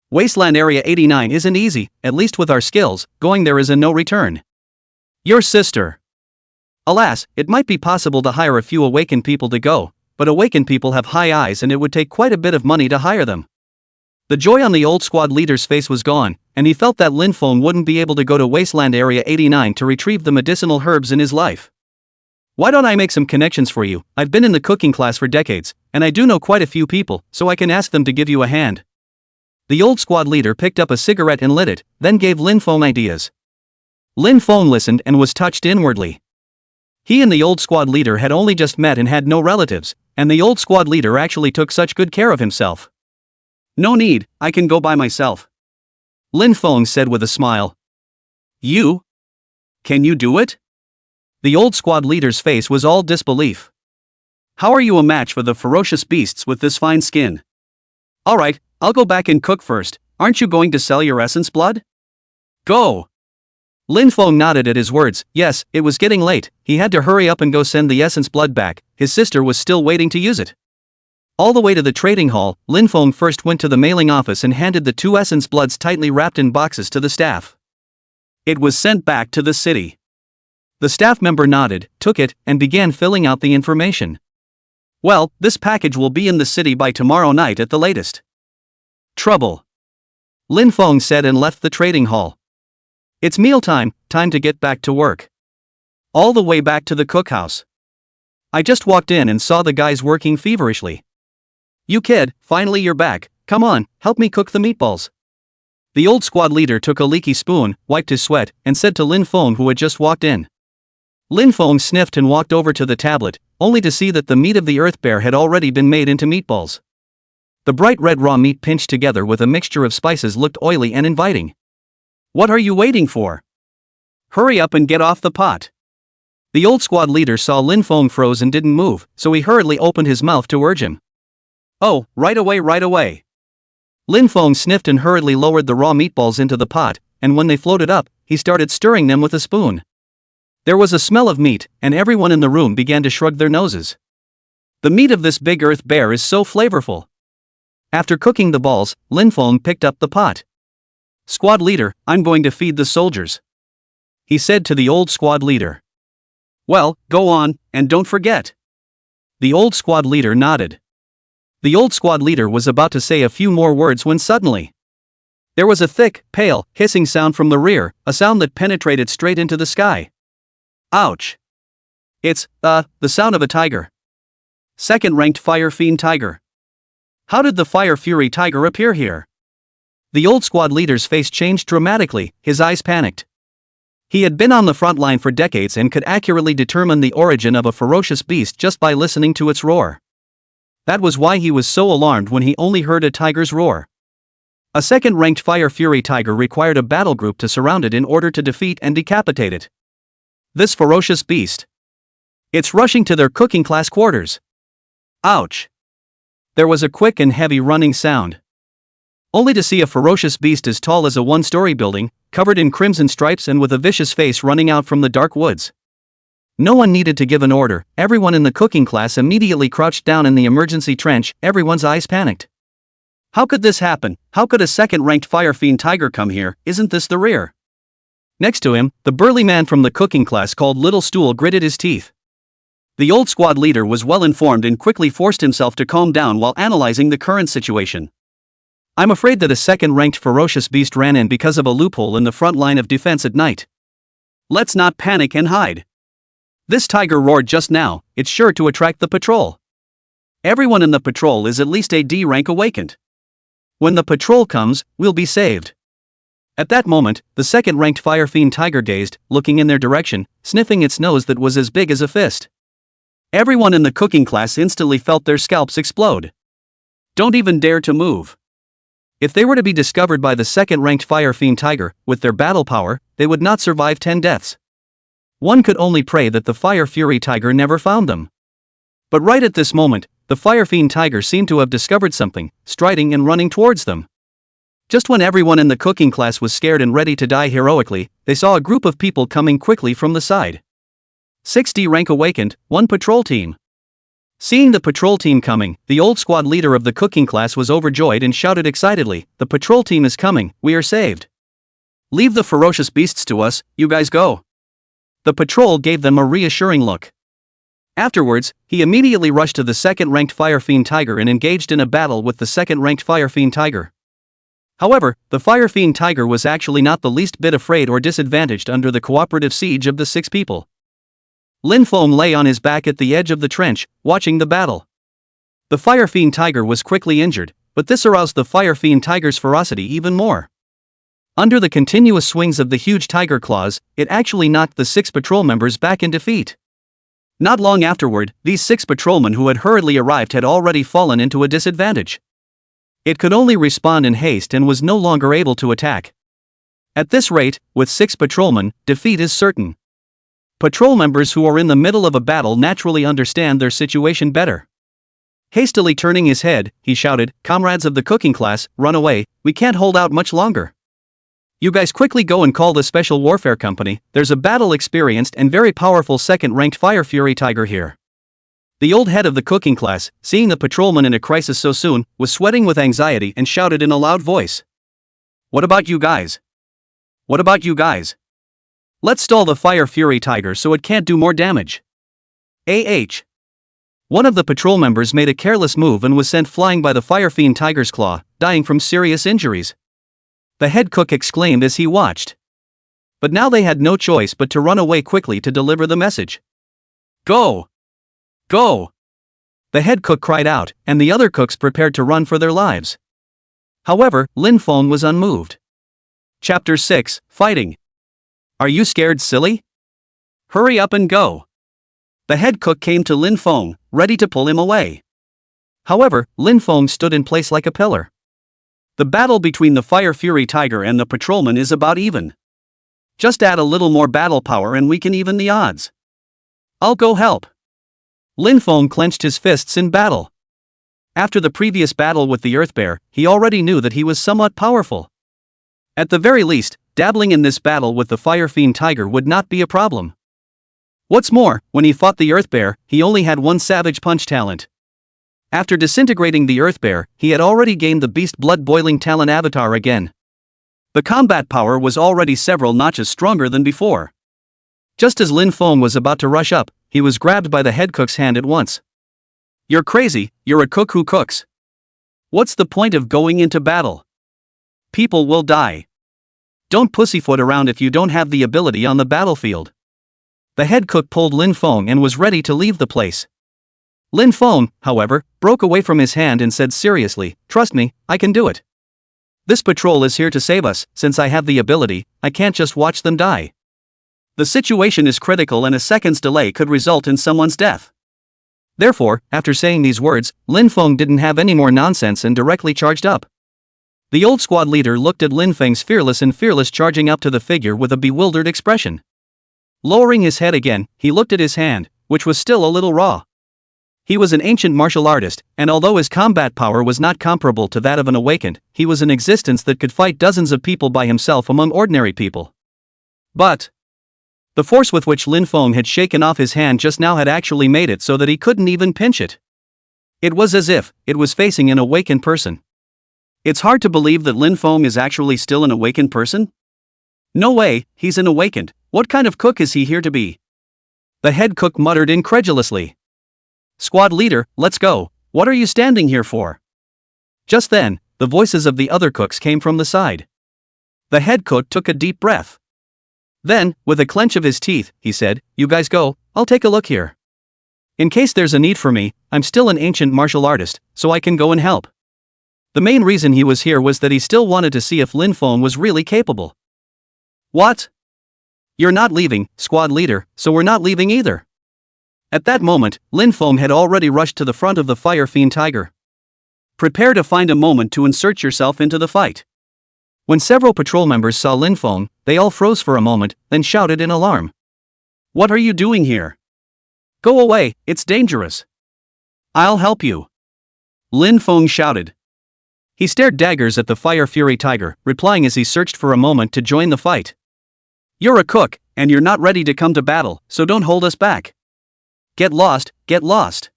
Wasteland Area 89 isn't easy, at least with our skills, going there is a no return. Your sister. Alas, it might be possible to hire a few awakened people to go, but awakened people have high eyes and it would take quite a bit of money to hire them. The joy on the old squad leader's face was gone, and he felt that Lin Feng wouldn't be able to go to Wasteland Area 89 to retrieve the medicinal herbs in his life. "Why don't I make some connections for you? I've been in the cooking class for decades, and I do know quite a few people, so I can ask them to give you a hand." The old squad leader picked up a cigarette and lit it, then gave Lin Feng ideas. Lin Feng listened and was touched inwardly. He and the old squad leader had only just met and had no relatives, and the old squad leader actually took such good care of himself. "No need, I can go by myself," Lin Feng said with a smile. "You? Can you do it?" The old squad leader's face was all disbelief. "How are you a match for the ferocious beasts with this fine skin?" "Alright, I'll go back and cook first, aren't you going to sell your essence blood?" "Go!" Lin Feng nodded at his words. Yes, it was getting late, he had to hurry up and go send the essence blood back, his sister was still waiting to use it. All the way to the trading hall, Lin Feng first went to the mailing office and handed the 2 essence bloods tightly wrapped in boxes to the staff. It was sent back to the city. The staff member nodded, took it, and began filling out the information. Well, this package will be in the city by tomorrow night at the latest. Trouble. Lin Feng said and left the trading hall. It's mealtime, time to get back to work. All the way back to the cookhouse. I just walked in and saw the guys working feverishly. You kid, finally you're back, come on, help me cook the meatballs. The old squad leader took a leaky spoon, wiped his sweat, and said to Lin Feng who had just walked in. Lin Feng sniffed and walked over to the tablet, only to see that the meat of the earth bear had already been made into meatballs. The bright red raw meat pinched together with a mixture of spices looked oily and inviting. What are you waiting for? Hurry up and get off the pot. The old squad leader saw Lin Feng froze and didn't move, so he hurriedly opened his mouth to urge him. Oh, right away, right away. Lin Feng sniffed and hurriedly lowered the raw meatballs into the pot, and when they floated up, he started stirring them with a spoon. There was a smell of meat, and everyone in the room began to shrug their noses. The meat of this big earth bear is so flavorful. After cooking the balls, Lin Feng picked up the pot. Squad leader, I'm going to feed the soldiers. He said to the old squad leader. Well, go on, and don't forget. The old squad leader nodded. The old squad leader was about to say a few more words when suddenly there was a thick, pale, hissing sound from the rear, a sound that penetrated straight into the sky. Ouch! It's, the sound of a tiger. Second-ranked Fire Fiend Tiger. How did the Fire Fury Tiger appear here? The old squad leader's face changed dramatically, his eyes panicked. He had been on the front line for decades and could accurately determine the origin of a ferocious beast just by listening to its roar. That was why he was so alarmed when he only heard a tiger's roar. A second-ranked Fire Fury Tiger required a battle group to surround it in order to defeat and decapitate it. This ferocious beast. It's rushing to their cooking class quarters. Ouch! There was a quick and heavy running sound. Only to see a ferocious beast as tall as a one-story building, covered in crimson stripes and with a vicious face running out from the dark woods. No one needed to give an order, everyone in the cooking class immediately crouched down in the emergency trench, everyone's eyes panicked. How could this happen? How could a second-ranked Fire Fiend Tiger come here? Isn't this the rear? Next to him, the burly man from the cooking class called Little Stool gritted his teeth. The old squad leader was well informed and quickly forced himself to calm down while analyzing the current situation. I'm afraid that a second-ranked ferocious beast ran in because of a loophole in the front line of defense at night. Let's not panic and hide. This tiger roared just now, it's sure to attract the patrol. Everyone in the patrol is at least a D rank awakened. When the patrol comes, we'll be saved. At that moment, the second-ranked Fire Fiend Tiger gazed, looking in their direction, sniffing its nose that was as big as a fist. Everyone in the cooking class instantly felt their scalps explode. Don't even dare to move. If they were to be discovered by the second-ranked Fire Fiend Tiger, with their battle power, they would not survive 10 deaths. One could only pray that the Fire Fury Tiger never found them. But right at this moment, the Fire Fiend Tiger seemed to have discovered something, striding and running towards them. Just when everyone in the cooking class was scared and ready to die heroically, they saw a group of people coming quickly from the side. 6D rank awakened, one patrol team. Seeing the patrol team coming, the old squad leader of the cooking class was overjoyed and shouted excitedly, "The patrol team is coming, we are saved. Leave the ferocious beasts to us, you guys go." The patrol gave them a reassuring look. Afterwards, he immediately rushed to the second-ranked Fire Fiend Tiger and engaged in a battle with the second-ranked Fire Fiend Tiger. However, the Fire Fiend Tiger was actually not the least bit afraid or disadvantaged under the cooperative siege of the 6 people. Lin Feng lay on his back at the edge of the trench, watching the battle. The Fire Fiend Tiger was quickly injured, but this aroused the Fire Fiend Tiger's ferocity even more. Under the continuous swings of the huge tiger claws, it actually knocked the 6 patrol members back in defeat. Not long afterward, these 6 patrolmen who had hurriedly arrived had already fallen into a disadvantage. It could only respond in haste and was no longer able to attack. At this rate, with 6 patrolmen, defeat is certain. Patrol members who are in the middle of a battle naturally understand their situation better. Hastily turning his head, he shouted, "Comrades of the cooking class, run away, we can't hold out much longer. You guys quickly go and call the Special Warfare Company, there's a battle-experienced and very powerful second-ranked Fire Fury Tiger here." The old head of the cooking class, seeing the patrolman in a crisis so soon, was sweating with anxiety and shouted in a loud voice. "What about you guys? What about you guys? Let's stall the Fire Fury Tiger so it can't do more damage. One of the patrol members made a careless move and was sent flying by the Fire Fiend Tiger's claw, dying from serious injuries. The head cook exclaimed as he watched. But now they had no choice but to run away quickly to deliver the message. Go! Go! The head cook cried out, and the other cooks prepared to run for their lives. However, Lin Feng was unmoved. Chapter 6, Fighting. Are you scared, silly? Hurry up and go. The head cook came to Lin Feng, ready to pull him away. However, Lin Feng stood in place like a pillar. The battle between the Fire Fury Tiger and the patrolman is about even. Just add a little more battle power and we can even the odds. I'll go help. Lin Feng clenched his fists in battle. After the previous battle with the Earth Bear, he already knew that he was somewhat powerful. At the very least, dabbling in this battle with the Fire Fiend Tiger would not be a problem. What's more, when he fought the Earth Bear, he only had one savage punch talent. After disintegrating the Earth Bear, he had already gained the Beast Blood Boiling Talent avatar again. The combat power was already several notches stronger than before. Just as Lin Feng was about to rush up, he was grabbed by the head cook's hand at once. You're crazy, you're a cook who cooks. What's the point of going into battle? People will die. Don't pussyfoot around if you don't have the ability on the battlefield. The head cook pulled Lin Feng and was ready to leave the place. Lin Feng, however, broke away from his hand and said seriously, "Trust me, I can do it. This patrol is here to save us, since I have the ability, I can't just watch them die. The situation is critical and a second's delay could result in someone's death." Therefore, after saying these words, Lin Feng didn't have any more nonsense and directly charged up. The old squad leader looked at Lin Feng's fearless charging up to the figure with a bewildered expression. Lowering his head again, he looked at his hand, which was still a little raw. He was an ancient martial artist, and although his combat power was not comparable to that of an awakened, he was an existence that could fight dozens of people by himself among ordinary people. But the force with which Lin Feng had shaken off his hand just now had actually made it so that he couldn't even pinch it. It was as if it was facing an awakened person. It's hard to believe that Lin Feng is actually still an awakened person? No way, he's an awakened. What kind of cook is he here to be? The head cook muttered incredulously. Squad leader, let's go. What are you standing here for? Just then, the voices of the other cooks came from the side. The head cook took a deep breath. Then, with a clench of his teeth, he said, "You guys go, I'll take a look here. In case there's a need for me, I'm still an ancient martial artist, so I can go and help." The main reason he was here was that he still wanted to see if Lin Feng was really capable. What? You're not leaving, squad leader, so we're not leaving either. At that moment, Lin Feng had already rushed to the front of the Fire Fiend Tiger. Prepare to find a moment to insert yourself into the fight. When several patrol members saw Lin Feng, they all froze for a moment, then shouted in alarm. What are you doing here? Go away, it's dangerous. I'll help you. Lin Feng shouted. He stared daggers at the Fire Fury Tiger, replying as he searched for a moment to join the fight. You're a cook, and you're not ready to come to battle, so don't hold us back. Get lost, get lost.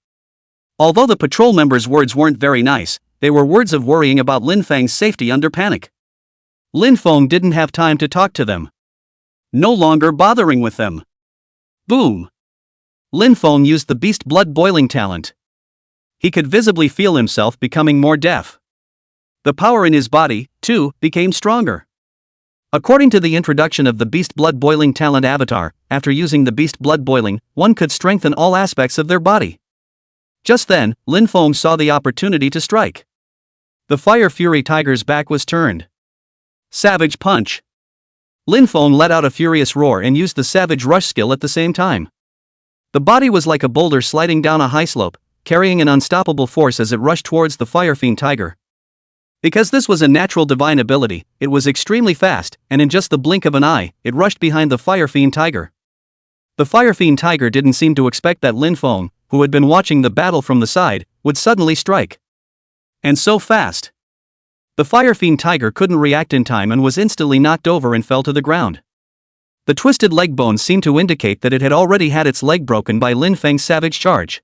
Although the patrol members' words weren't very nice, they were words of worrying about Lin Feng's safety under panic. Lin Feng didn't have time to talk to them. No longer bothering with them. Boom! Lin Feng used the Beast Blood Boiling talent. He could visibly feel himself becoming more deaf. The power in his body, too, became stronger. According to the introduction of the Beast Blood Boiling talent avatar, after using the Beast Blood Boiling, one could strengthen all aspects of their body. Just then, Lin Feng saw the opportunity to strike. The Fire Fury Tiger's back was turned. Savage Punch. Lin Feng let out a furious roar and used the Savage Rush skill at the same time. The body was like a boulder sliding down a high slope, carrying an unstoppable force as it rushed towards the Fire Fiend Tiger. Because this was a natural divine ability, it was extremely fast, and in just the blink of an eye, it rushed behind the Fire Fiend Tiger. The Fire Fiend Tiger didn't seem to expect that Lin Feng, who had been watching the battle from the side, would suddenly strike. And so fast. The Fire Fiend Tiger couldn't react in time and was instantly knocked over and fell to the ground. The twisted leg bones seemed to indicate that it had already had its leg broken by Lin Feng's savage charge.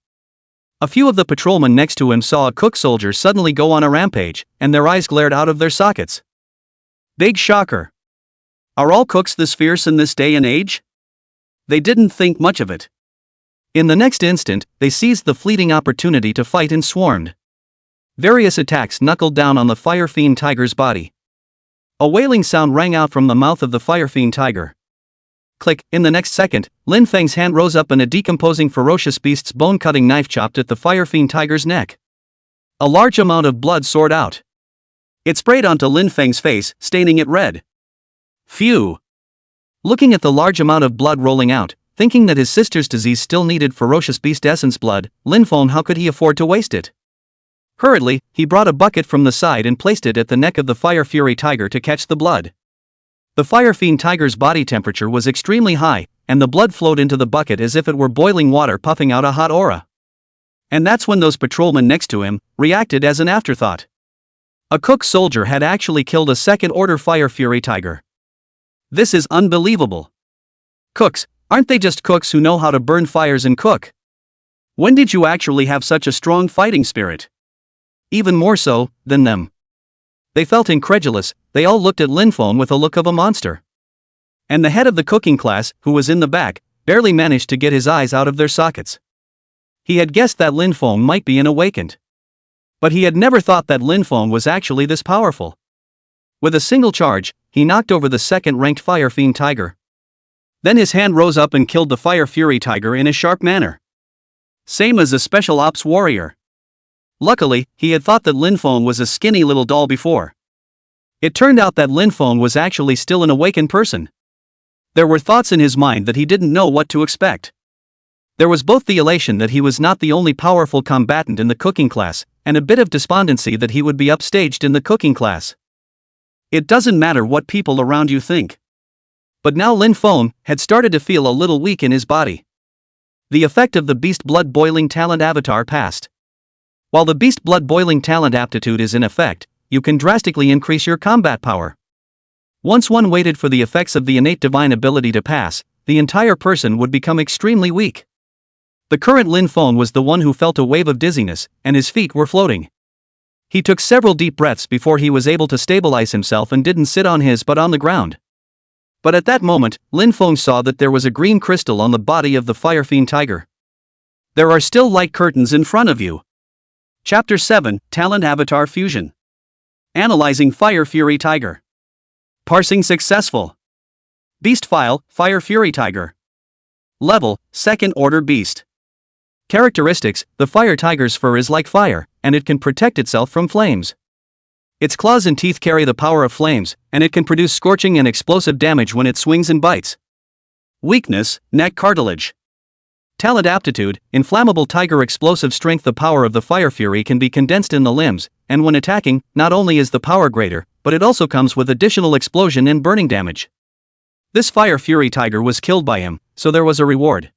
A few of the patrolmen next to him saw a cook soldier suddenly go on a rampage, and their eyes glared out of their sockets. Big shocker. Are all cooks this fierce in this day and age? They didn't think much of it. In the next instant, they seized the fleeting opportunity to fight and swarmed. Various attacks knuckled down on the fire fiend tiger's body. A wailing sound rang out from the mouth of the fire fiend tiger. Click, in the next second, Lin Feng's hand rose up and a decomposing ferocious beast's bone-cutting knife chopped at the fire fiend tiger's neck. A large amount of blood soared out. It sprayed onto Lin Feng's face, staining it red. Phew! Looking at the large amount of blood rolling out, thinking that his sister's disease still needed ferocious beast essence blood, Lin Feng, how could he afford to waste it? Hurriedly, he brought a bucket from the side and placed it at the neck of the fire fury tiger to catch the blood. The fire fiend tiger's body temperature was extremely high, and the blood flowed into the bucket as if it were boiling water puffing out a hot aura. And that's when those patrolmen next to him reacted as an afterthought. A cook soldier had actually killed a second-order fire fury tiger. This is unbelievable. Cooks, aren't they just cooks who know how to burn fires and cook? When did you actually have such a strong fighting spirit? Even more so than them. They felt incredulous. They all looked at Lin Feng with a look of a monster. And the head of the cooking class, who was in the back, barely managed to get his eyes out of their sockets. He had guessed that Lin Feng might be an awakened. But he had never thought that Lin Feng was actually this powerful. With a single charge, he knocked over the second-ranked fire fiend tiger. Then his hand rose up and killed the fire fury tiger in a sharp manner. Same as a special ops warrior. Luckily, he had thought that Lin Feng was a skinny little doll before. It turned out that Lin Feng was actually still an awakened person. There were thoughts in his mind that he didn't know what to expect. There was both the elation that he was not the only powerful combatant in the cooking class, and a bit of despondency that he would be upstaged in the cooking class. It doesn't matter what people around you think. But now Lin Feng had started to feel a little weak in his body. The effect of the beast blood boiling talent avatar passed. While the beast blood boiling talent aptitude is in effect, you can drastically increase your combat power. Once one waited for the effects of the innate divine ability to pass, the entire person would become extremely weak. The current Lin Feng was the one who felt a wave of dizziness, and his feet were floating. He took several deep breaths before he was able to stabilize himself and didn't sit on his but on the ground. But at that moment, Lin Feng saw that there was a green crystal on the body of the fire fiend tiger. There are still light curtains in front of you. Chapter 7, Talent Avatar Fusion. Analyzing Fire Fury Tiger. Parsing successful. Beast file, Fire Fury Tiger. Level, Second Order Beast. Characteristics, the fire tiger's fur is like fire, and it can protect itself from flames. Its claws and teeth carry the power of flames, and it can produce scorching and explosive damage when it swings and bites. Weakness, neck cartilage. Talent aptitude, inflammable tiger explosive strength. The power of the fire fury can be condensed in the limbs, and when attacking, not only is the power greater, but it also comes with additional explosion and burning damage. This fire fury tiger was killed by him, so there was a reward.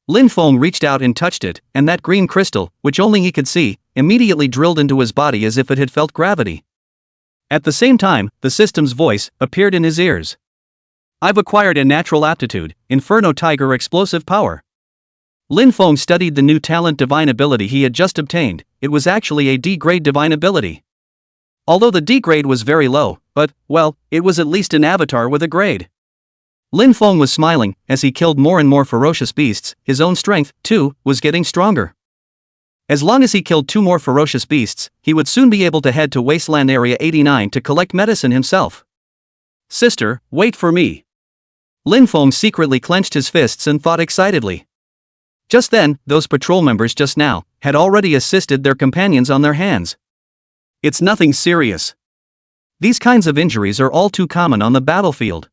Lin Feng reached out and touched it, and that green crystal, which only he could see, immediately drilled into his body as if it had felt gravity. At the same time, the system's voice appeared in his ears. I've acquired a natural aptitude, Inferno Tiger Explosive Power. Lin Feng studied the new talent divine ability he had just obtained. It was actually a D-grade divine ability. Although the D grade was very low, but, well, it was at least an avatar with a grade. Lin Feng was smiling as he killed more and more ferocious beasts. His own strength, too, was getting stronger. As long as he killed 2 more ferocious beasts, he would soon be able to head to Wasteland Area 89 to collect medicine himself. Sister, wait for me. Lin Feng secretly clenched his fists and thought excitedly. Just then, those patrol members just now had already assisted their companions on their hands. It's nothing serious. These kinds of injuries are all too common on the battlefield.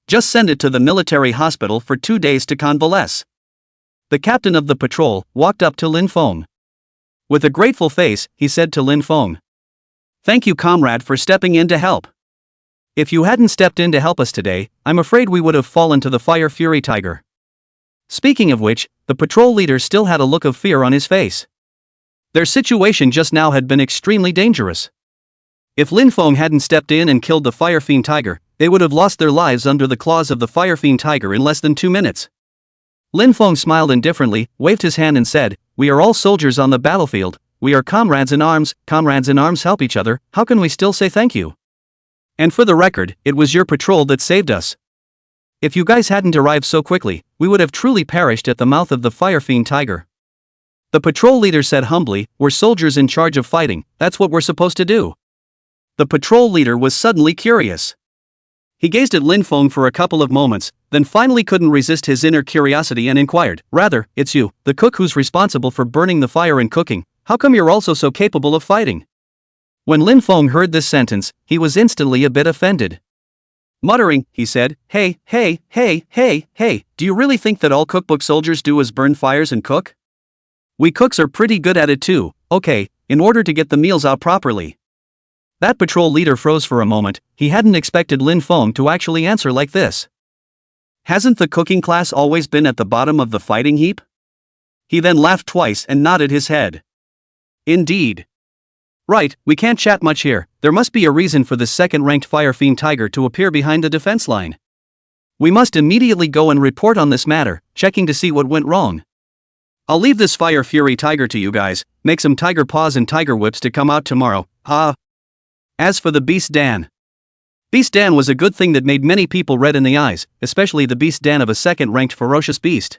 Just send it to the military hospital for 2 days to convalesce. The captain of the patrol walked up to Lin Feng. With a grateful face, he said to Lin Feng, "Thank you, comrade, for stepping in to help. If you hadn't stepped in to help us today, I'm afraid we would have fallen to the fire fury tiger." Speaking of which, the patrol leader still had a look of fear on his face. Their situation just now had been extremely dangerous. If Lin Feng hadn't stepped in and killed the fire fiend tiger, they would have lost their lives under the claws of the fire fiend tiger in less than 2 minutes. Lin Feng smiled indifferently, waved his hand and said, "We are all soldiers on the battlefield, we are comrades in arms help each other, how can we still say thank you?" And for the record, it was your patrol that saved us. If you guys hadn't arrived so quickly, we would have truly perished at the mouth of the Ironwing Tiger. The patrol leader said humbly, "We're soldiers in charge of fighting, that's what we're supposed to do." The patrol leader was suddenly curious. He gazed at Lin Feng for a couple of moments, then finally couldn't resist his inner curiosity and inquired, "Rather, it's you, the cook who's responsible for burning the fire and cooking, how come you're also so capable of fighting?" When Lin Feng heard this sentence, he was instantly a bit offended. Muttering, he said, hey, do you really think that all cookbook soldiers do is burn fires and cook? We cooks are pretty good at it too, okay, in order to get the meals out properly. That patrol leader froze for a moment, he hadn't expected Lin Feng to actually answer like this. Hasn't the cooking class always been at the bottom of the fighting heap? He then laughed twice and nodded his head. Indeed. Right, we can't chat much here, there must be a reason for the second-ranked Ironwing Tiger to appear behind the defense line. We must immediately go and report on this matter, checking to see what went wrong. I'll leave this Fire Fury Tiger to you guys, make some tiger paws and tiger whips to come out tomorrow, As for the Beast Dan. Beast Dan was a good thing that made many people red in the eyes, especially the Beast Dan of a second-ranked ferocious beast.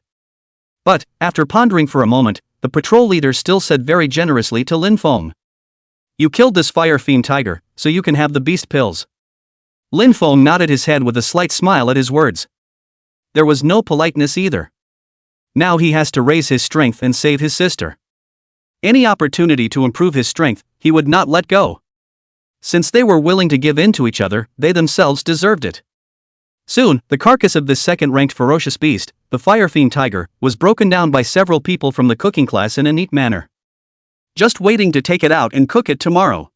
But, after pondering for a moment, the patrol leader still said very generously to Lin Feng, "You killed this Ironwing Tiger, so you can have the beast pills." Lin Feng nodded his head with a slight smile at his words. There was no politeness either. Now he has to raise his strength and save his sister. Any opportunity to improve his strength, he would not let go. Since they were willing to give in to each other, they themselves deserved it. Soon, the carcass of this second-ranked ferocious beast, the Ironwing Tiger, was broken down by several people from the cooking class in a neat manner. Just waiting to take it out and cook it tomorrow.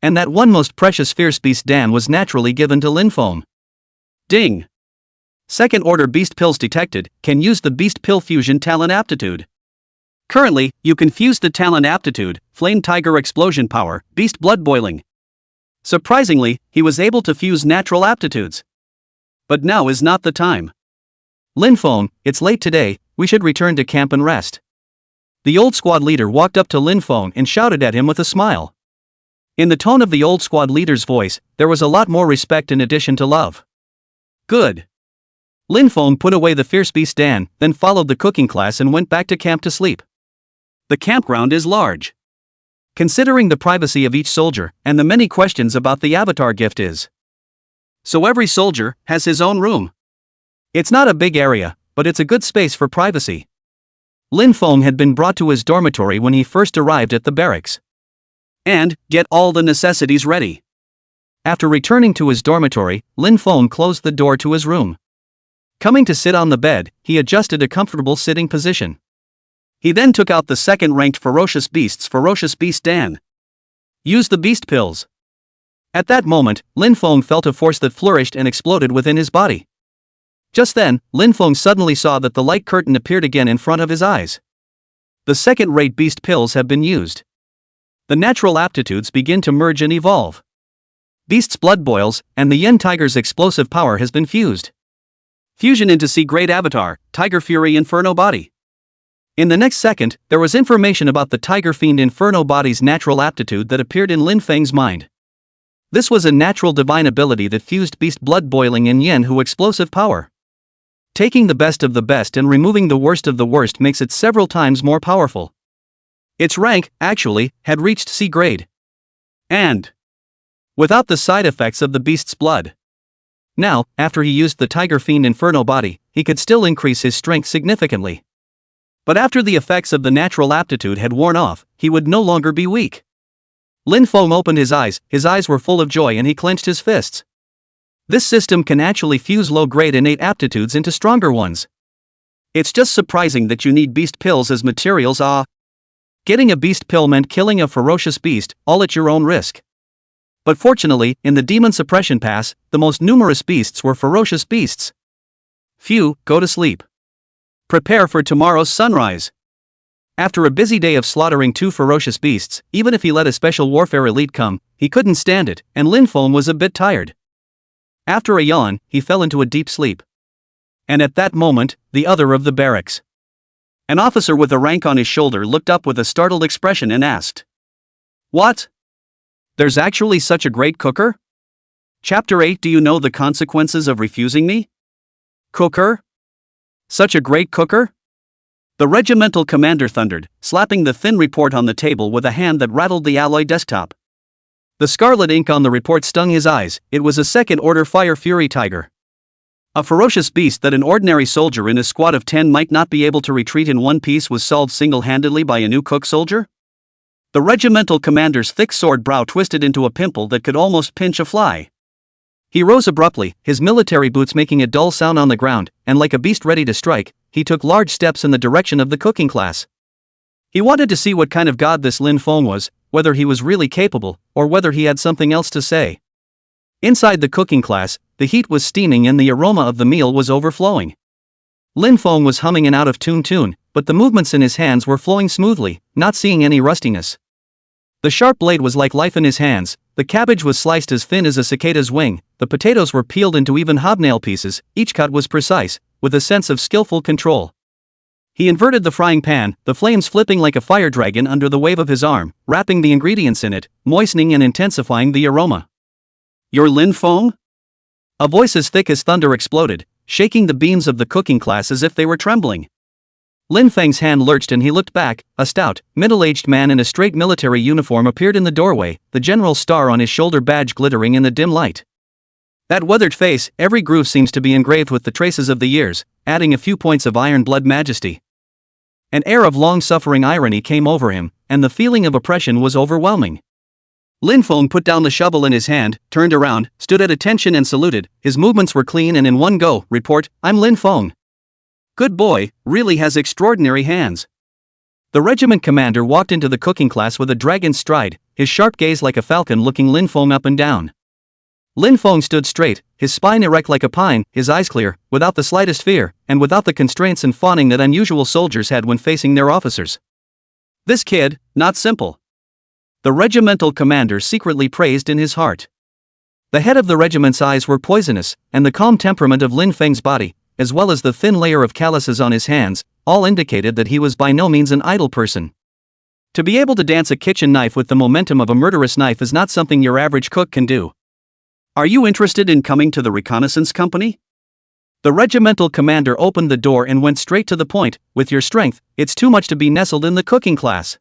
And that one most precious fierce beast Dan was naturally given to Lin Feng. Ding! Second-order beast pills detected, can use the beast pill fusion talent aptitude. Currently, you can fuse the talent aptitude, Flame Tiger Explosion Power, Beast Blood Boiling. Surprisingly, he was able to fuse natural aptitudes. But now is not the time. Lin Feng, it's late today, we should return to camp and rest. The old squad leader walked up to Lin Feng and shouted at him with a smile. In the tone of the old squad leader's voice, there was a lot more respect in addition to love. Good. Lin Feng put away the fierce beast Dan, then followed the cooking class and went back to camp to sleep. The campground is large. Considering the privacy of each soldier, and the many questions about the avatar gift is. So every soldier has his own room. It's not a big area, but it's a good space for privacy. Lin Feng had been brought to his dormitory when he first arrived at the barracks. And, get all the necessities ready. After returning to his dormitory, Lin Feng closed the door to his room. Coming to sit on the bed, he adjusted a comfortable sitting position. He then took out the second-ranked ferocious beast Dan. Use the beast pills. At that moment, Lin Feng felt a force that flourished and exploded within his body. Just then, Lin Feng suddenly saw that the light curtain appeared again in front of his eyes. The second-rate beast pills have been used. The natural aptitudes begin to merge and evolve. Beast's blood boils, and the Yin Tiger's explosive power has been fused. Fusion into C-grade avatar, Tiger Fury Inferno Body. In the next second, there was information about the Tiger Fiend Inferno Body's natural aptitude that appeared in Lin Feng's mind. This was a natural divine ability that fused beast blood boiling and Yin Hu explosive power. Taking the best of the best and removing the worst of the worst makes it several times more powerful. Its rank, actually, had reached C grade. And without the side effects of the beast's blood. Now, after he used the Tiger Fiend Inferno Body, he could still increase his strength significantly. But after the effects of the natural aptitude had worn off, he would no longer be weak. Lin Feng opened his eyes were full of joy and he clenched his fists. This system can actually fuse low-grade innate aptitudes into stronger ones. It's just surprising that you need beast pills as materials. Getting a beast pill meant killing a ferocious beast, all at your own risk. But fortunately, in the Demon Suppression Pass, the most numerous beasts were ferocious beasts. Phew, go to sleep. Prepare for tomorrow's sunrise. After a busy day of slaughtering 2 ferocious beasts, even if he let a special warfare elite come, he couldn't stand it, and Lin Feng was a bit tired. After a yawn, he fell into a deep sleep. And at that moment, the other of the barracks. An officer with a rank on his shoulder looked up with a startled expression and asked, "What? There's actually such a great cooker?" Chapter 8. Do you know the consequences of refusing me? Cooker? Such a great cooker? The regimental commander thundered, slapping the thin report on the table with a hand that rattled the alloy desktop. The scarlet ink on the report stung his eyes. It was a second-order fire fury tiger. A ferocious beast that an ordinary soldier in a squad of 10 might not be able to retreat in one piece was solved single-handedly by a new cook soldier? The regimental commander's thick sword brow twisted into a pimple that could almost pinch a fly. He rose abruptly, his military boots making a dull sound on the ground, and like a beast ready to strike, he took large steps in the direction of the cooking class. He wanted to see what kind of god this Lin Feng was, whether he was really capable, or whether he had something else to say. Inside the cooking class, the heat was steaming and the aroma of the meal was overflowing. Lin Feng was humming an out-of-tune tune, but the movements in his hands were flowing smoothly, not seeing any rustiness. The sharp blade was like life in his hands, the cabbage was sliced as thin as a cicada's wing, the potatoes were peeled into even hobnail pieces, each cut was precise, with a sense of skillful control. He inverted the frying pan, the flames flipping like a fire dragon under the wave of his arm, wrapping the ingredients in it, moistening and intensifying the aroma. "You're Lin Feng?" A voice as thick as thunder exploded, shaking the beams of the cooking class as if they were trembling. Lin Feng's hand lurched and he looked back. A stout, middle-aged man in a straight military uniform appeared in the doorway, the general's star on his shoulder badge glittering in the dim light. That weathered face, every groove seems to be engraved with the traces of the years, adding a few points of iron-blood majesty. An air of long-suffering irony came over him, and the feeling of oppression was overwhelming. Lin Feng put down the shovel in his hand, turned around, stood at attention and saluted. His movements were clean and in one go. "Report, I'm Lin Feng." "Good boy, really has extraordinary hands." The regiment commander walked into the cooking class with a dragon's stride, his sharp gaze like a falcon looking Lin Feng up and down. Lin Feng stood straight, his spine erect like a pine, his eyes clear, without the slightest fear, and without the constraints and fawning that unusual soldiers had when facing their officers. This kid, not simple. The regimental commander secretly praised in his heart. The head of the regiment's eyes were poisonous, and the calm temperament of Lin Feng's body, as well as the thin layer of calluses on his hands, all indicated that he was by no means an idle person. To be able to dance a kitchen knife with the momentum of a murderous knife is not something your average cook can do. "Are you interested in coming to the reconnaissance company?" The regimental commander opened the door and went straight to the point. "With your strength, it's too much to be nestled in the cooking class."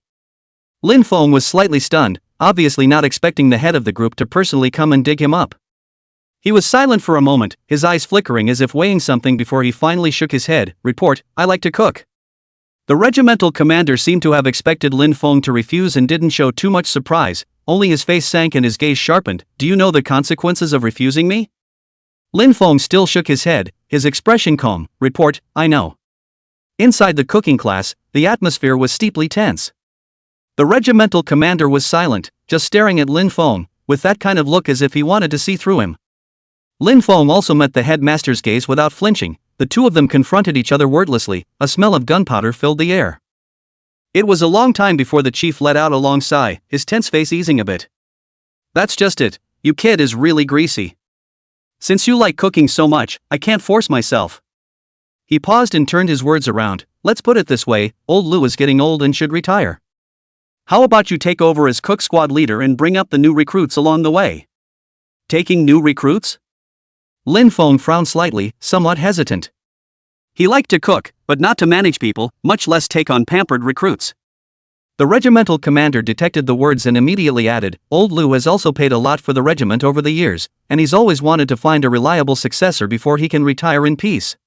Lin Feng was slightly stunned, obviously not expecting the head of the group to personally come and dig him up. He was silent for a moment, his eyes flickering as if weighing something before he finally shook his head. "Report, I like to cook." The regimental commander seemed to have expected Lin Feng to refuse and didn't show too much surprise, only his face sank and his gaze sharpened. "Do you know the consequences of refusing me?" Lin Feng still shook his head, his expression calm. "Report, I know." Inside the cooking class, the atmosphere was steeply tense. The regimental commander was silent, just staring at Lin Feng, with that kind of look as if he wanted to see through him. Lin Feng also met the headmaster's gaze without flinching. The two of them confronted each other wordlessly. A smell of gunpowder filled the air. It was a long time before the chief let out a long sigh, his tense face easing a bit. "That's just it, you kid is really greasy. Since you like cooking so much, I can't force myself." He paused and turned his words around. "Let's put it this way, old Lu is getting old and should retire. How about you take over as cook squad leader and bring up the new recruits along the way?" "Taking new recruits?" Lin Feng frowned slightly, somewhat hesitant. He liked to cook, but not to manage people, much less take on pampered recruits. The regimental commander detected the words and immediately added, "Old Lu has also paid a lot for the regiment over the years, and he's always wanted to find a reliable successor before he can retire in peace.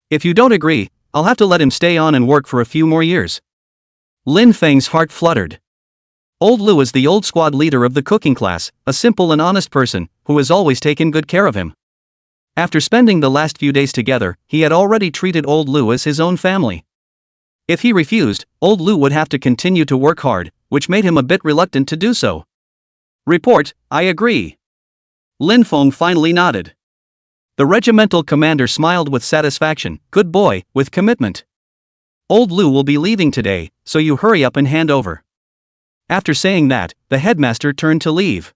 If you don't agree, I'll have to let him stay on and work for a few more years." Lin Feng's heart fluttered. Old Lu is the old squad leader of the cooking class, a simple and honest person, who has always taken good care of him. After spending the last few days together, he had already treated Old Lu as his own family. If he refused, Old Lu would have to continue to work hard, which made him a bit reluctant to do so. "Report, I agree." Lin Feng finally nodded. The regimental commander smiled with satisfaction. "Good boy, with commitment. Old Lu will be leaving today, so you hurry up and hand over." After saying that, the headmaster turned to leave.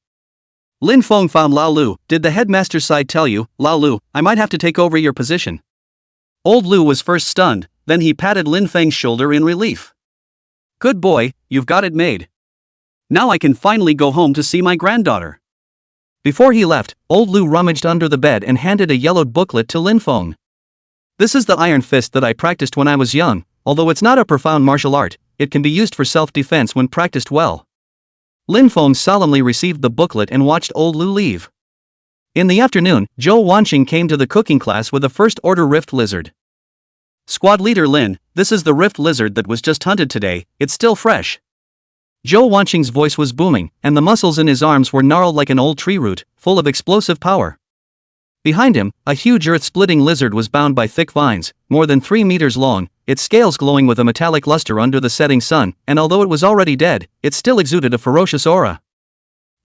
Lin Feng found Lao Lu. "Did the headmaster's side tell you, Lao Lu, I might have to take over your position?" Old Lu was first stunned, then he patted Lin Feng's shoulder in relief. "Good boy, you've got it made. Now I can finally go home to see my granddaughter." Before he left, old Lu rummaged under the bed and handed a yellowed booklet to Lin Feng. This is the iron fist that I practiced when I was young, although it's not a profound martial art, it can be used for self-defense when practiced well. Lin Feng solemnly received the booklet and watched old Lu leave. In the afternoon, Zhou Wanqing came to the cooking class with a first-order rift lizard. Squad leader Lin, this is the rift lizard that was just hunted today, it's still fresh. Zhou Wanqing's voice was booming, and the muscles in his arms were gnarled like an old tree root, full of explosive power. Behind him, a huge earth-splitting lizard was bound by thick vines, more than 3 meters long, its scales glowing with a metallic luster under the setting sun, and although it was already dead, it still exuded a ferocious aura.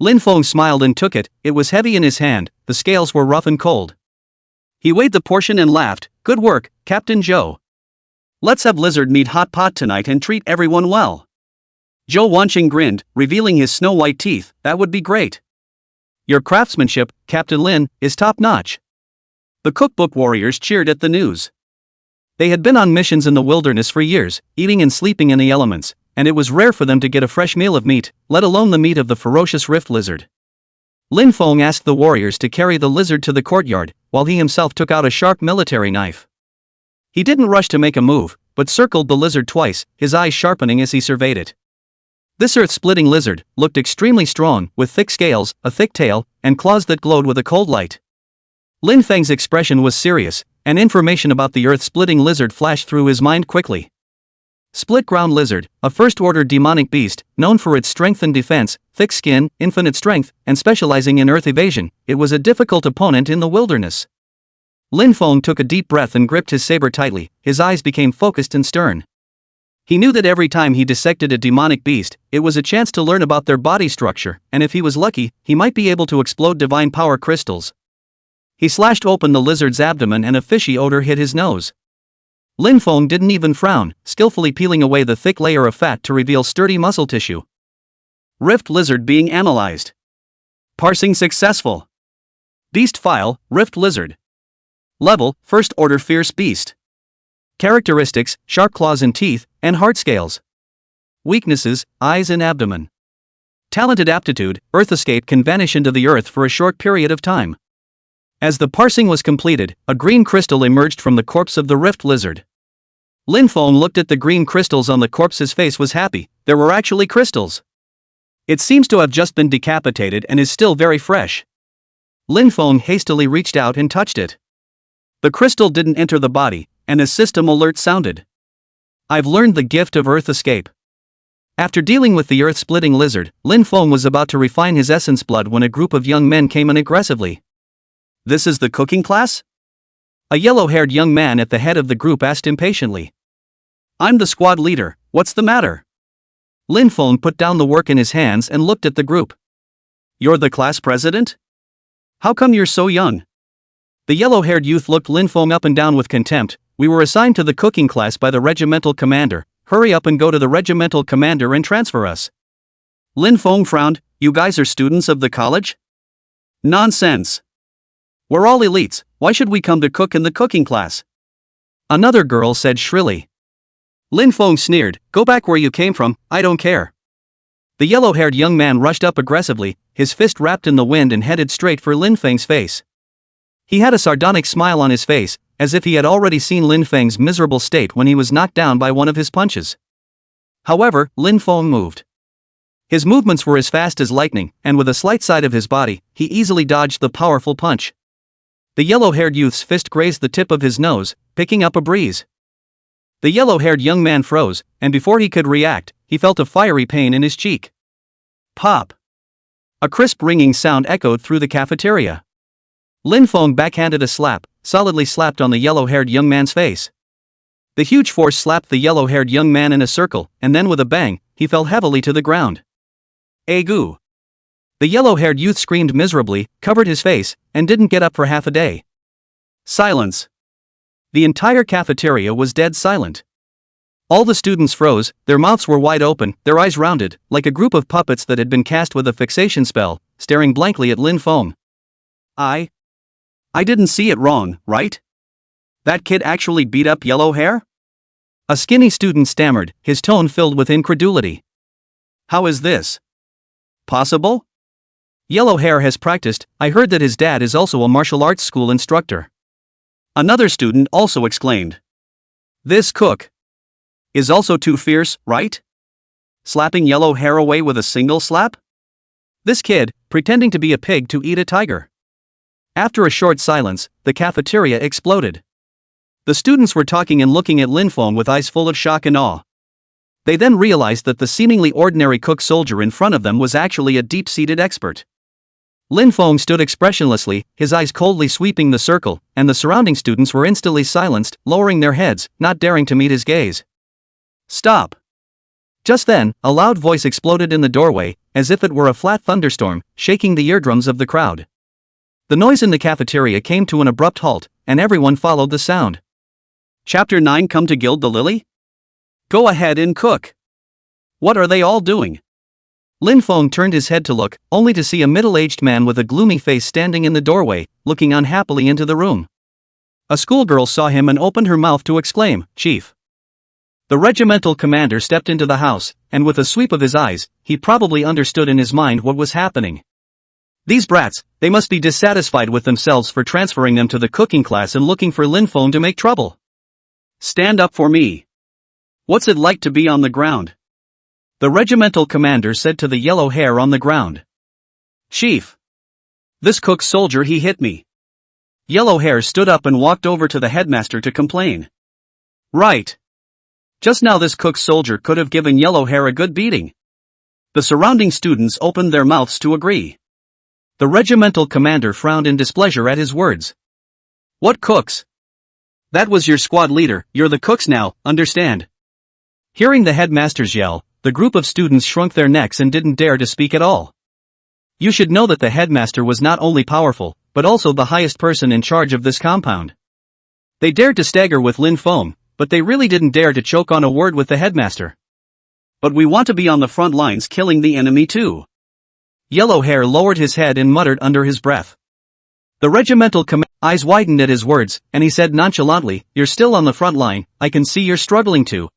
Lin Feng smiled and took it, it was heavy in his hand, the scales were rough and cold. He weighed the portion and laughed, "Good work, Captain Zhou. Let's have lizard meat hot pot tonight and treat everyone well." Zhou Wanqing grinned, revealing his snow-white teeth, "That would be great. Your craftsmanship, Captain Lin, is top-notch." The cookbook warriors cheered at the news. They had been on missions in the wilderness for years, eating and sleeping in the elements, and it was rare for them to get a fresh meal of meat, let alone the meat of the ferocious rift lizard. Lin Feng asked the warriors to carry the lizard to the courtyard, while he himself took out a sharp military knife. He didn't rush to make a move, but circled the lizard twice, his eyes sharpening as he surveyed it. This earth-splitting lizard looked extremely strong, with thick scales, a thick tail, and claws that glowed with a cold light. Lin Feng's expression was serious, and information about the earth-splitting lizard flashed through his mind quickly. Split-ground lizard, a first-order demonic beast, known for its strength and defense, thick skin, infinite strength, and specializing in earth evasion, it was a difficult opponent in the wilderness. Lin Feng took a deep breath and gripped his saber tightly, his eyes became focused and stern. He knew that every time he dissected a demonic beast, it was a chance to learn about their body structure, and if he was lucky, he might be able to explode divine power crystals. He slashed open the lizard's abdomen and a fishy odor hit his nose. Lin Feng didn't even frown, skillfully peeling away the thick layer of fat to reveal sturdy muscle tissue. Rift lizard being analyzed. Parsing successful. Beast file, Rift lizard. Level, first order fierce beast. Characteristics, sharp claws and teeth, and hard scales. Weaknesses, eyes and abdomen. Talented aptitude, earth escape can vanish into the earth for a short period of time. As the parsing was completed, a green crystal emerged from the corpse of the rift lizard. Lin Feng looked at the green crystals on the corpse. His face was happy, there were actually crystals. It seems to have just been decapitated and is still very fresh. Lin Feng hastily reached out and touched it. The crystal didn't enter the body, and a system alert sounded. I've learned the gift of earth escape. After dealing with the earth-splitting lizard, Lin Feng was about to refine his essence blood when a group of young men came in aggressively. This is the cooking class? A yellow-haired young man at the head of the group asked impatiently. I'm the squad leader, what's the matter? Lin Feng put down the work in his hands and looked at the group. You're the class president? How come you're so young? The yellow-haired youth looked Lin Feng up and down with contempt. We were assigned to the cooking class by the regimental commander. Hurry up and go to the regimental commander and transfer us. Lin Feng frowned. You guys are students of the college? Nonsense. We're all elites, why should we come to cook in the cooking class? Another girl said shrilly. Lin Feng sneered. Go back where you came from, I don't care. The yellow-haired young man rushed up aggressively, his fist wrapped in the wind and headed straight for Lin Feng's face. He had a sardonic smile on his face, as if he had already seen Lin Feng's miserable state when he was knocked down by one of his punches. However, Lin Feng moved. His movements were as fast as lightning, and with a slight side of his body, he easily dodged the powerful punch. The yellow-haired youth's fist grazed the tip of his nose, picking up a breeze. The yellow-haired young man froze, and before he could react, he felt a fiery pain in his cheek. Pop! A crisp ringing sound echoed through the cafeteria. Lin Feng backhanded a slap, solidly slapped on the yellow-haired young man's face. The huge force slapped the yellow-haired young man in a circle, and then with a bang, he fell heavily to the ground. Agu! The yellow-haired youth screamed miserably, covered his face, and didn't get up for half a day. Silence. The entire cafeteria was dead silent. All the students froze, their mouths were wide open, their eyes rounded, like a group of puppets that had been cast with a fixation spell, staring blankly at Lin Feng. I didn't see it wrong, right? That kid actually beat up yellow hair? A skinny student stammered, his tone filled with incredulity. How is this possible? Yellow hair has practiced, I heard that his dad is also a martial arts school instructor. Another student also exclaimed. This cook is also too fierce, right? Slapping yellow hair away with a single slap? This kid, pretending to be a pig to eat a tiger. After a short silence, the cafeteria exploded. The students were talking and looking at Lin Feng with eyes full of shock and awe. They then realized that the seemingly ordinary cook soldier in front of them was actually a deep-seated expert. Lin Feng stood expressionlessly, his eyes coldly sweeping the circle, and the surrounding students were instantly silenced, lowering their heads, not daring to meet his gaze. Stop! Just then, a loud voice exploded in the doorway, as if it were a flat thunderstorm, shaking the eardrums of the crowd. The noise in the cafeteria came to an abrupt halt, and everyone followed the sound. Chapter 9 Come to Gild the Lily? Go ahead and cook. What are they all doing? Lin Feng turned his head to look, only to see a middle-aged man with a gloomy face standing in the doorway, looking unhappily into the room. A schoolgirl saw him and opened her mouth to exclaim, "Chief." The regimental commander stepped into the house, and with a sweep of his eyes, he probably understood in his mind what was happening. These brats, they must be dissatisfied with themselves for transferring them to the cooking class and looking for Lin Feng to make trouble. Stand up for me. What's it like to be on the ground? The regimental commander said to the yellow hair on the ground. Chief. This cook soldier he hit me. Yellow hair stood up and walked over to the headmaster to complain. Right. Just now this cook soldier could have given yellow hair a good beating. The surrounding students opened their mouths to agree. The regimental commander frowned in displeasure at his words. What cooks? That was your squad leader, you're the cooks now, understand? Hearing the headmaster's yell, the group of students shrunk their necks and didn't dare to speak at all. You should know that the headmaster was not only powerful, but also the highest person in charge of this compound. They dared to stagger with Lin Feng, but they really didn't dare to choke on a word with the headmaster. But we want to be on the front lines killing the enemy too. Yellow hair lowered his head and muttered under his breath. The regimental commander's eyes widened at his words, and he said nonchalantly, You're still on the front line, I can see you're struggling to.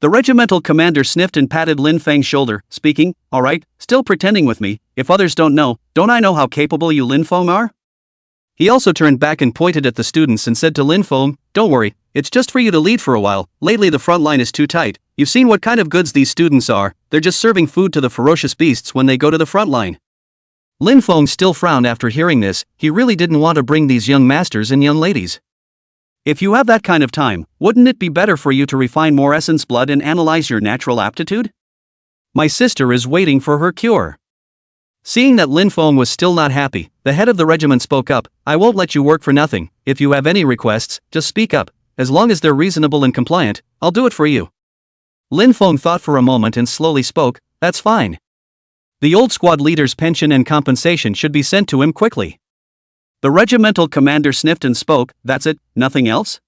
The regimental commander sniffed and patted Lin Feng's shoulder, speaking, Alright, still pretending with me, if others don't I know how capable you Lin Feng are? He also turned back and pointed at the students and said to Lin Feng, Don't worry, it's just for you to lead for a while, lately the front line is too tight, you've seen what kind of goods these students are, they're just serving food to the ferocious beasts when they go to the front line. Lin Feng still frowned after hearing this, he really didn't want to bring these young masters and young ladies. If you have that kind of time, wouldn't it be better for you to refine more essence blood and analyze your natural aptitude? My sister is waiting for her cure. Seeing that Lin Feng was still not happy, the head of the regiment spoke up, I won't let you work for nothing, if you have any requests, just speak up, as long as they're reasonable and compliant, I'll do it for you. Lin Feng thought for a moment and slowly spoke, That's fine. The old squad leader's pension and compensation should be sent to him quickly. The regimental commander sniffed and spoke, That's it, nothing else?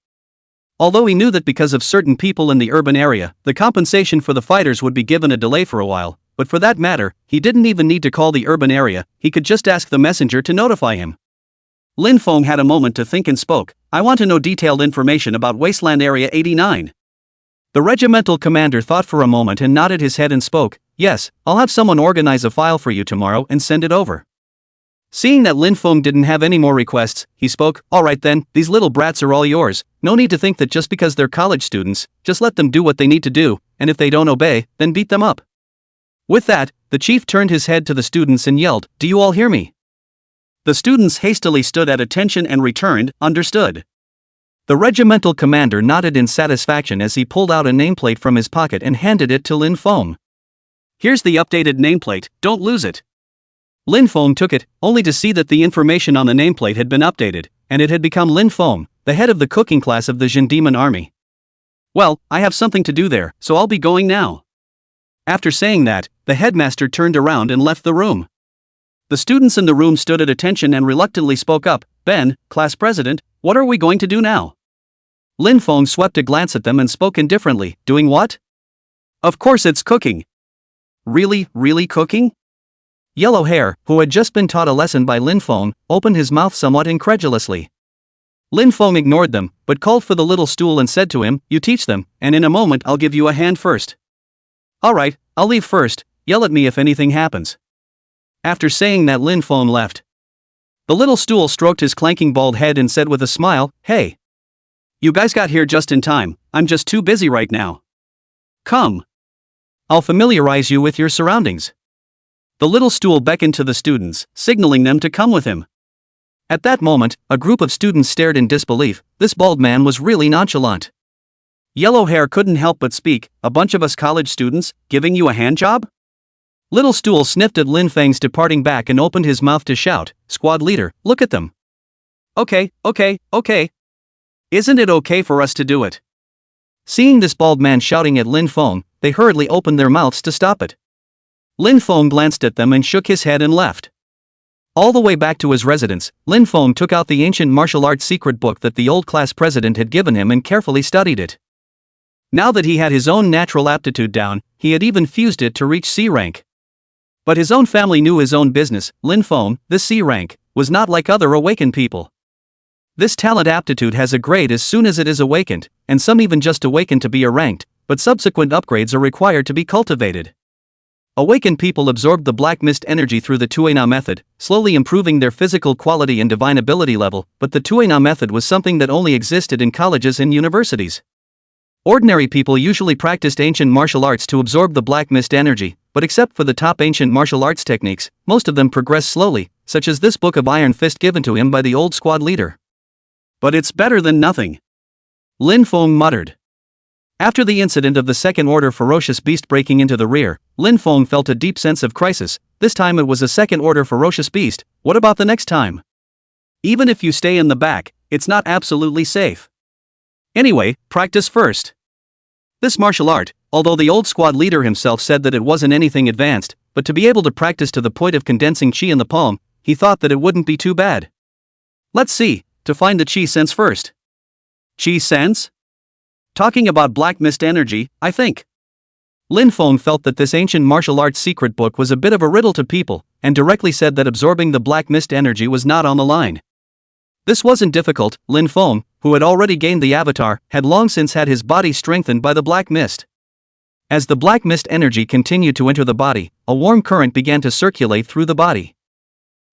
Although he knew that because of certain people in the urban area, the compensation for the fighters would be given a delay for a while, but for that matter, he didn't even need to call the urban area, he could just ask the messenger to notify him. Lin Feng had a moment to think and spoke, I want to know detailed information about Wasteland Area 89. The regimental commander thought for a moment and nodded his head and spoke, Yes, I'll have someone organize a file for you tomorrow and send it over. Seeing that Lin Feng didn't have any more requests, he spoke, Alright then, these little brats are all yours, no need to think that just because they're college students, just let them do what they need to do, and if they don't obey, then beat them up. With that, the chief turned his head to the students and yelled, Do you all hear me? The students hastily stood at attention and returned, Understood. The regimental commander nodded in satisfaction as he pulled out a nameplate from his pocket and handed it to Lin Feng. Here's the updated nameplate, don't lose it. Lin Feng took it, only to see that the information on the nameplate had been updated, and it had become Lin Feng, the head of the cooking class of the Jin Demon Army. Well, I have something to do there, so I'll be going now. After saying that, the headmaster turned around and left the room. The students in the room stood at attention and reluctantly spoke up, Ben, class president, what are we going to do now? Lin Feng swept a glance at them and spoke indifferently, Doing what? Of course it's cooking. Really cooking? Yellow hair, who had just been taught a lesson by Lin Feng, opened his mouth somewhat incredulously. Lin Feng ignored them, but called for the little stool and said to him, You teach them, and in a moment I'll give you a hand first. Alright, I'll leave first, yell at me if anything happens. After saying that, Lin Feng left. The little stool stroked his clanking bald head and said with a smile, "Hey. You guys got here just in time, I'm just too busy right now. Come. I'll familiarize you with your surroundings." The little stool beckoned to the students, signaling them to come with him. At that moment, a group of students stared in disbelief. This bald man was really nonchalant. Yellow Hair couldn't help but speak. "A bunch of us college students, giving you a hand job?" Little stool sniffed at Lin Feng's departing back and opened his mouth to shout, "Squad leader, look at them." Okay. Isn't it okay for us to do it?" Seeing this bald man shouting at Lin Feng, they hurriedly opened their mouths to stop it. Lin Feng glanced at them and shook his head and left. All the way back to his residence, Lin Feng took out the ancient martial arts secret book that the old class president had given him and carefully studied it. Now that he had his own natural aptitude down, he had even fused it to reach C rank. But his own family knew his own business. Lin Feng, this C rank, was not like other awakened people. This talent aptitude has a grade as soon as it is awakened, and some even just awaken to be a ranked, but subsequent upgrades are required to be cultivated. Awakened people absorbed the black mist energy through the Tuena method, slowly improving their physical quality and divine ability level, but the Tuena method was something that only existed in colleges and universities. Ordinary people usually practiced ancient martial arts to absorb the black mist energy, but except for the top ancient martial arts techniques, most of them progressed slowly, such as this book of Iron Fist given to him by the old squad leader. "But it's better than nothing," Lin Feng muttered. After the incident of the second order ferocious beast breaking into the rear, Lin Feng felt a deep sense of crisis. This time it was a second order ferocious beast. What about the next time? Even if you stay in the back, it's not absolutely safe. Anyway, practice first. This martial art, although the old squad leader himself said that it wasn't anything advanced, but to be able to practice to the point of condensing chi in the palm, he thought that it wouldn't be too bad. Let's see, to find the chi sense first. Chi sense? Talking about black mist energy, I think. Lin Feng felt that this ancient martial arts secret book was a bit of a riddle to people, and directly said that absorbing the black mist energy was not on the line. This wasn't difficult. Lin Feng, who had already gained the avatar, had long since had his body strengthened by the black mist. As the black mist energy continued to enter the body, a warm current began to circulate through the body.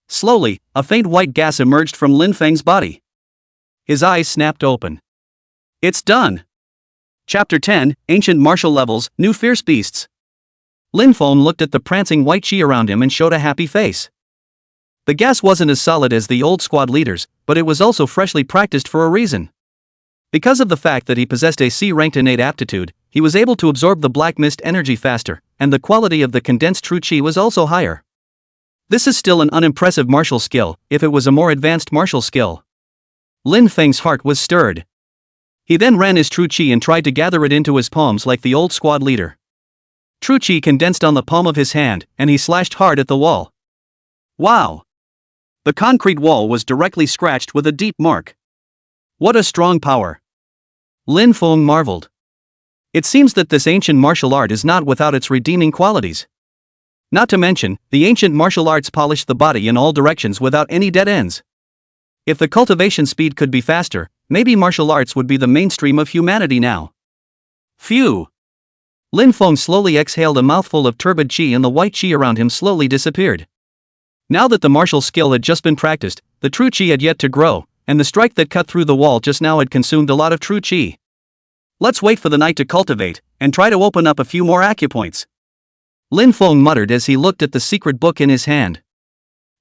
Slowly, a faint white gas emerged from Lin Feng's body. His eyes snapped open. It's done! Chapter 10, Ancient Martial Levels, New Fierce Beasts. Lin Feng looked at the prancing white chi around him and showed a happy face. The gas wasn't as solid as the old squad leaders, but it was also freshly practiced for a reason. Because of the fact that he possessed a C-ranked innate aptitude, he was able to absorb the black mist energy faster, and the quality of the condensed true chi was also higher. This is still an unimpressive martial skill, if it was a more advanced martial skill. Lin Feng's heart was stirred. He then ran his true chi and tried to gather it into his palms like the old squad leader. True chi condensed on the palm of his hand, and he slashed hard at the wall. Wow! The concrete wall was directly scratched with a deep mark. What a strong power! Lin Feng marveled. It seems that this ancient martial art is not without its redeeming qualities. Not to mention, the ancient martial arts polish the body in all directions without any dead ends. If the cultivation speed could be faster, maybe martial arts would be the mainstream of humanity now. Phew! Lin Feng slowly exhaled a mouthful of turbid chi and the white chi around him slowly disappeared. Now that the martial skill had just been practiced, the true chi had yet to grow, and the strike that cut through the wall just now had consumed a lot of true chi. Let's wait for the night to cultivate, and try to open up a few more acupoints. Lin Feng muttered as he looked at the secret book in his hand.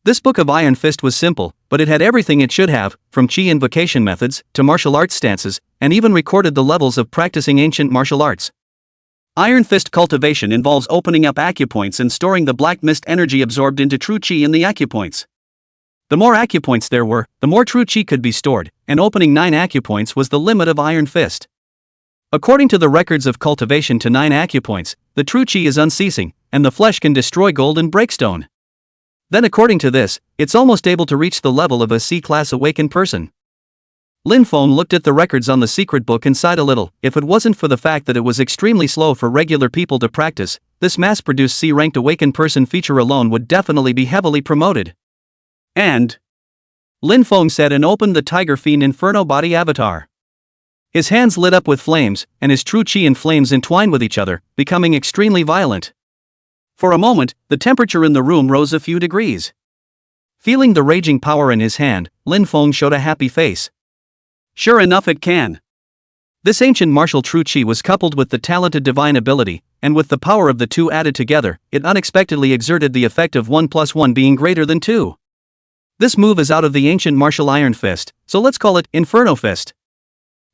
This book of Iron Fist was simple, but it had everything it should have, from chi invocation methods to martial arts stances, and even recorded the levels of practicing ancient martial arts. Iron Fist cultivation involves opening up acupoints and storing the black mist energy absorbed into true chi in the acupoints. The more acupoints there were, the more true chi could be stored, and opening 9 acupoints was the limit of Iron Fist. According to the records of cultivation to 9 acupoints, the true chi is unceasing, and the flesh can destroy gold and break stone. Then according to this, it's almost able to reach the level of a C-class awakened person. Lin Feng looked at the records on the secret book and sighed a little. If it wasn't for the fact that it was extremely slow for regular people to practice, this mass-produced C-ranked awakened person feature alone would definitely be heavily promoted. And Lin Feng said and opened the Tiger Fiend Inferno body avatar. His hands lit up with flames, and his true chi and flames entwined with each other, becoming extremely violent. For a moment, the temperature in the room rose a few degrees. Feeling the raging power in his hand, Lin Feng showed a happy face. Sure enough, it can. This ancient martial true chi was coupled with the talented divine ability, and with the power of the two added together, it unexpectedly exerted the effect of 1 + 1 being greater than 2. This move is out of the ancient martial Iron Fist, so let's call it Inferno Fist.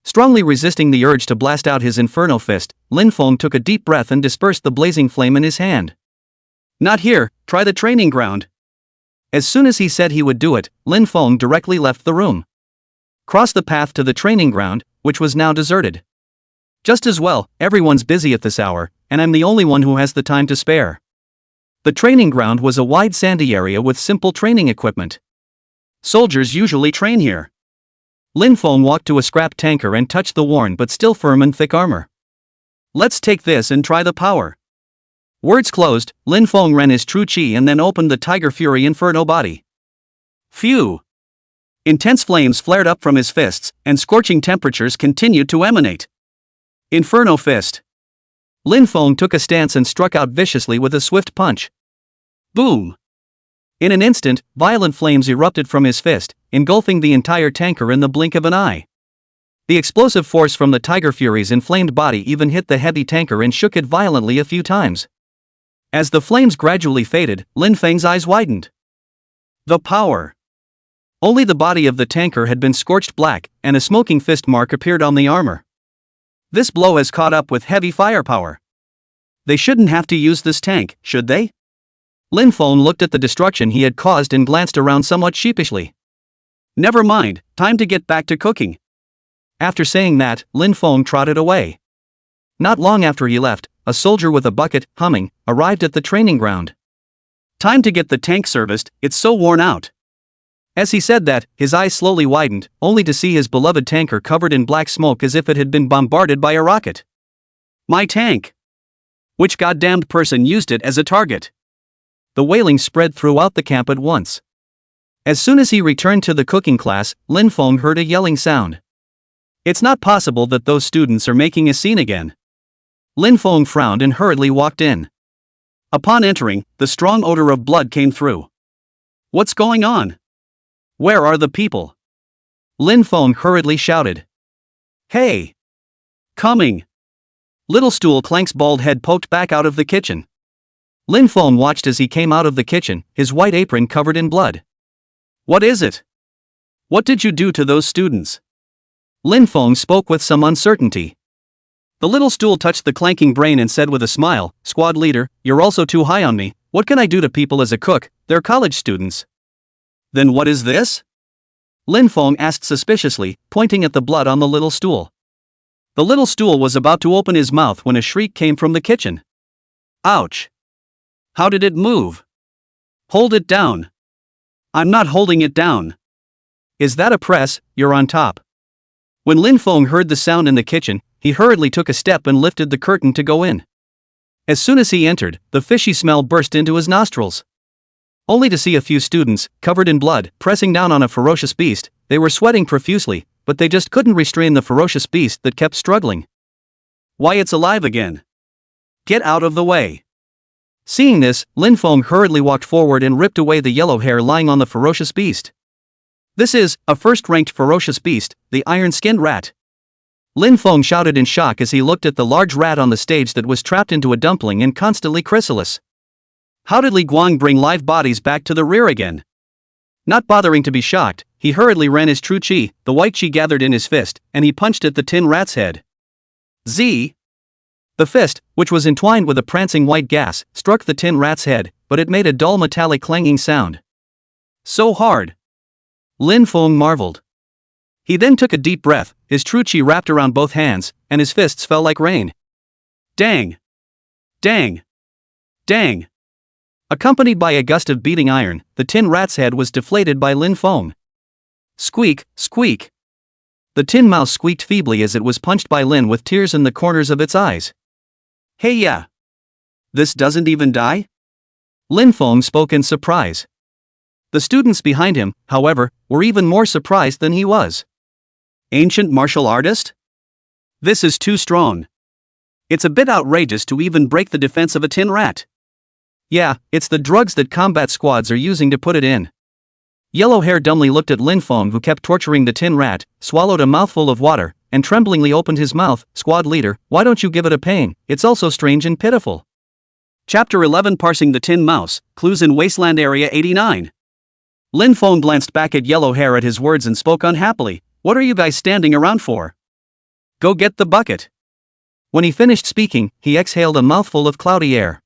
Strongly resisting the urge to blast out his Inferno Fist, Lin Feng took a deep breath and dispersed the blazing flame in his hand. Not here, try the training ground. As soon as he said he would do it, Lin Feng directly left the room. Crossed the path to the training ground, which was now deserted. Just as well, everyone's busy at this hour, and I'm the only one who has the time to spare. The training ground was a wide sandy area with simple training equipment. Soldiers usually train here. Lin Feng walked to a scrap tanker and touched the worn but still firm and thick armor. Let's take this and try the power. Words closed, Lin Feng ran his true chi and then opened the Tiger Fury Inferno body. Phew! Intense flames flared up from his fists, and scorching temperatures continued to emanate. Inferno Fist. Lin Feng took a stance and struck out viciously with a swift punch. Boom! In an instant, violent flames erupted from his fist, engulfing the entire tanker in the blink of an eye. The explosive force from the Tiger Fury's inflamed body even hit the heavy tanker and shook it violently a few times. As the flames gradually faded, Lin Feng's eyes widened. The power! Only the body of the tanker had been scorched black, and a smoking fist mark appeared on the armor. This blow has caught up with heavy firepower. They shouldn't have to use this tank, should they? Lin Feng looked at the destruction he had caused and glanced around somewhat sheepishly. Never mind, time to get back to cooking. After saying that, Lin Feng trotted away. Not long after he left, a soldier with a bucket, humming, arrived at the training ground. Time to get the tank serviced, it's so worn out. As he said that, his eyes slowly widened, only to see his beloved tanker covered in black smoke as if it had been bombarded by a rocket. My tank! Which goddamned person used it as a target? The wailing spread throughout the camp at once. As soon as he returned to the cooking class, Lin Feng heard a yelling sound. It's not possible that those students are making a scene again. Lin Feng frowned and hurriedly walked in. Upon entering, the strong odor of blood came through. What's going on? Where are the people? Lin Feng hurriedly shouted. Hey! Coming! Little Stool Clank's bald head poked back out of the kitchen. Lin Feng watched as he came out of the kitchen, his white apron covered in blood. What is it? What did you do to those students? Lin Feng spoke with some uncertainty. The little stool touched the clanking brain and said with a smile, Squad leader, you're also too high on me. What can I do to people as a cook? They're college students. Then what is this? Lin Feng asked suspiciously, pointing at the blood on the little stool. The little stool was about to open his mouth when a shriek came from the kitchen. Ouch! How did it move? Hold it down. I'm not holding it down. Is that a press? You're on top. When Lin Feng heard the sound in the kitchen, he hurriedly took a step and lifted the curtain to go in. As soon as he entered, the fishy smell burst into his nostrils. Only to see a few students, covered in blood, pressing down on a ferocious beast. They were sweating profusely, but they just couldn't restrain the ferocious beast that kept struggling. Why, it's alive again. Get out of the way. Seeing this, Lin Feng hurriedly walked forward and ripped away the yellow hair lying on the ferocious beast. This is a first-ranked ferocious beast, the iron-skinned rat. Lin Feng shouted in shock as he looked at the large rat on the stage that was trapped into a dumpling and constantly chrysalis. How did Li Guang bring live bodies back to the rear again? Not bothering to be shocked, he hurriedly ran his true chi, the white chi gathered in his fist, and he punched at the tin rat's head. Z! The fist, which was entwined with a prancing white gas, struck the tin rat's head, but it made a dull metallic clanging sound. So hard! Lin Feng marveled. He then took a deep breath, his true chi wrapped around both hands, and his fists fell like rain. Dang! Dang! Dang! Accompanied by a gust of beating iron, the tin rat's head was deflated by Lin Feng. Squeak, squeak! The tin mouse squeaked feebly as it was punched by Lin with tears in the corners of its eyes. Hey ya! This doesn't even die? Lin Feng spoke in surprise. The students behind him, however, were even more surprised than he was. Ancient martial artist? This is too strong. It's a bit outrageous to even break the defense of a tin rat. Yeah, it's the drugs that combat squads are using to put it in. Yellow Hair dumbly looked at Lin Feng, who kept torturing the tin rat, swallowed a mouthful of water, and tremblingly opened his mouth. Squad leader, why don't you give it a pain? It's also strange and pitiful. Chapter 11, Parsing the Tin Mouse, Clues in Wasteland Area 89. Lin Feng glanced back at Yellow Hair at his words and spoke unhappily. What are you guys standing around for? Go get the bucket. When he finished speaking, he exhaled a mouthful of cloudy air.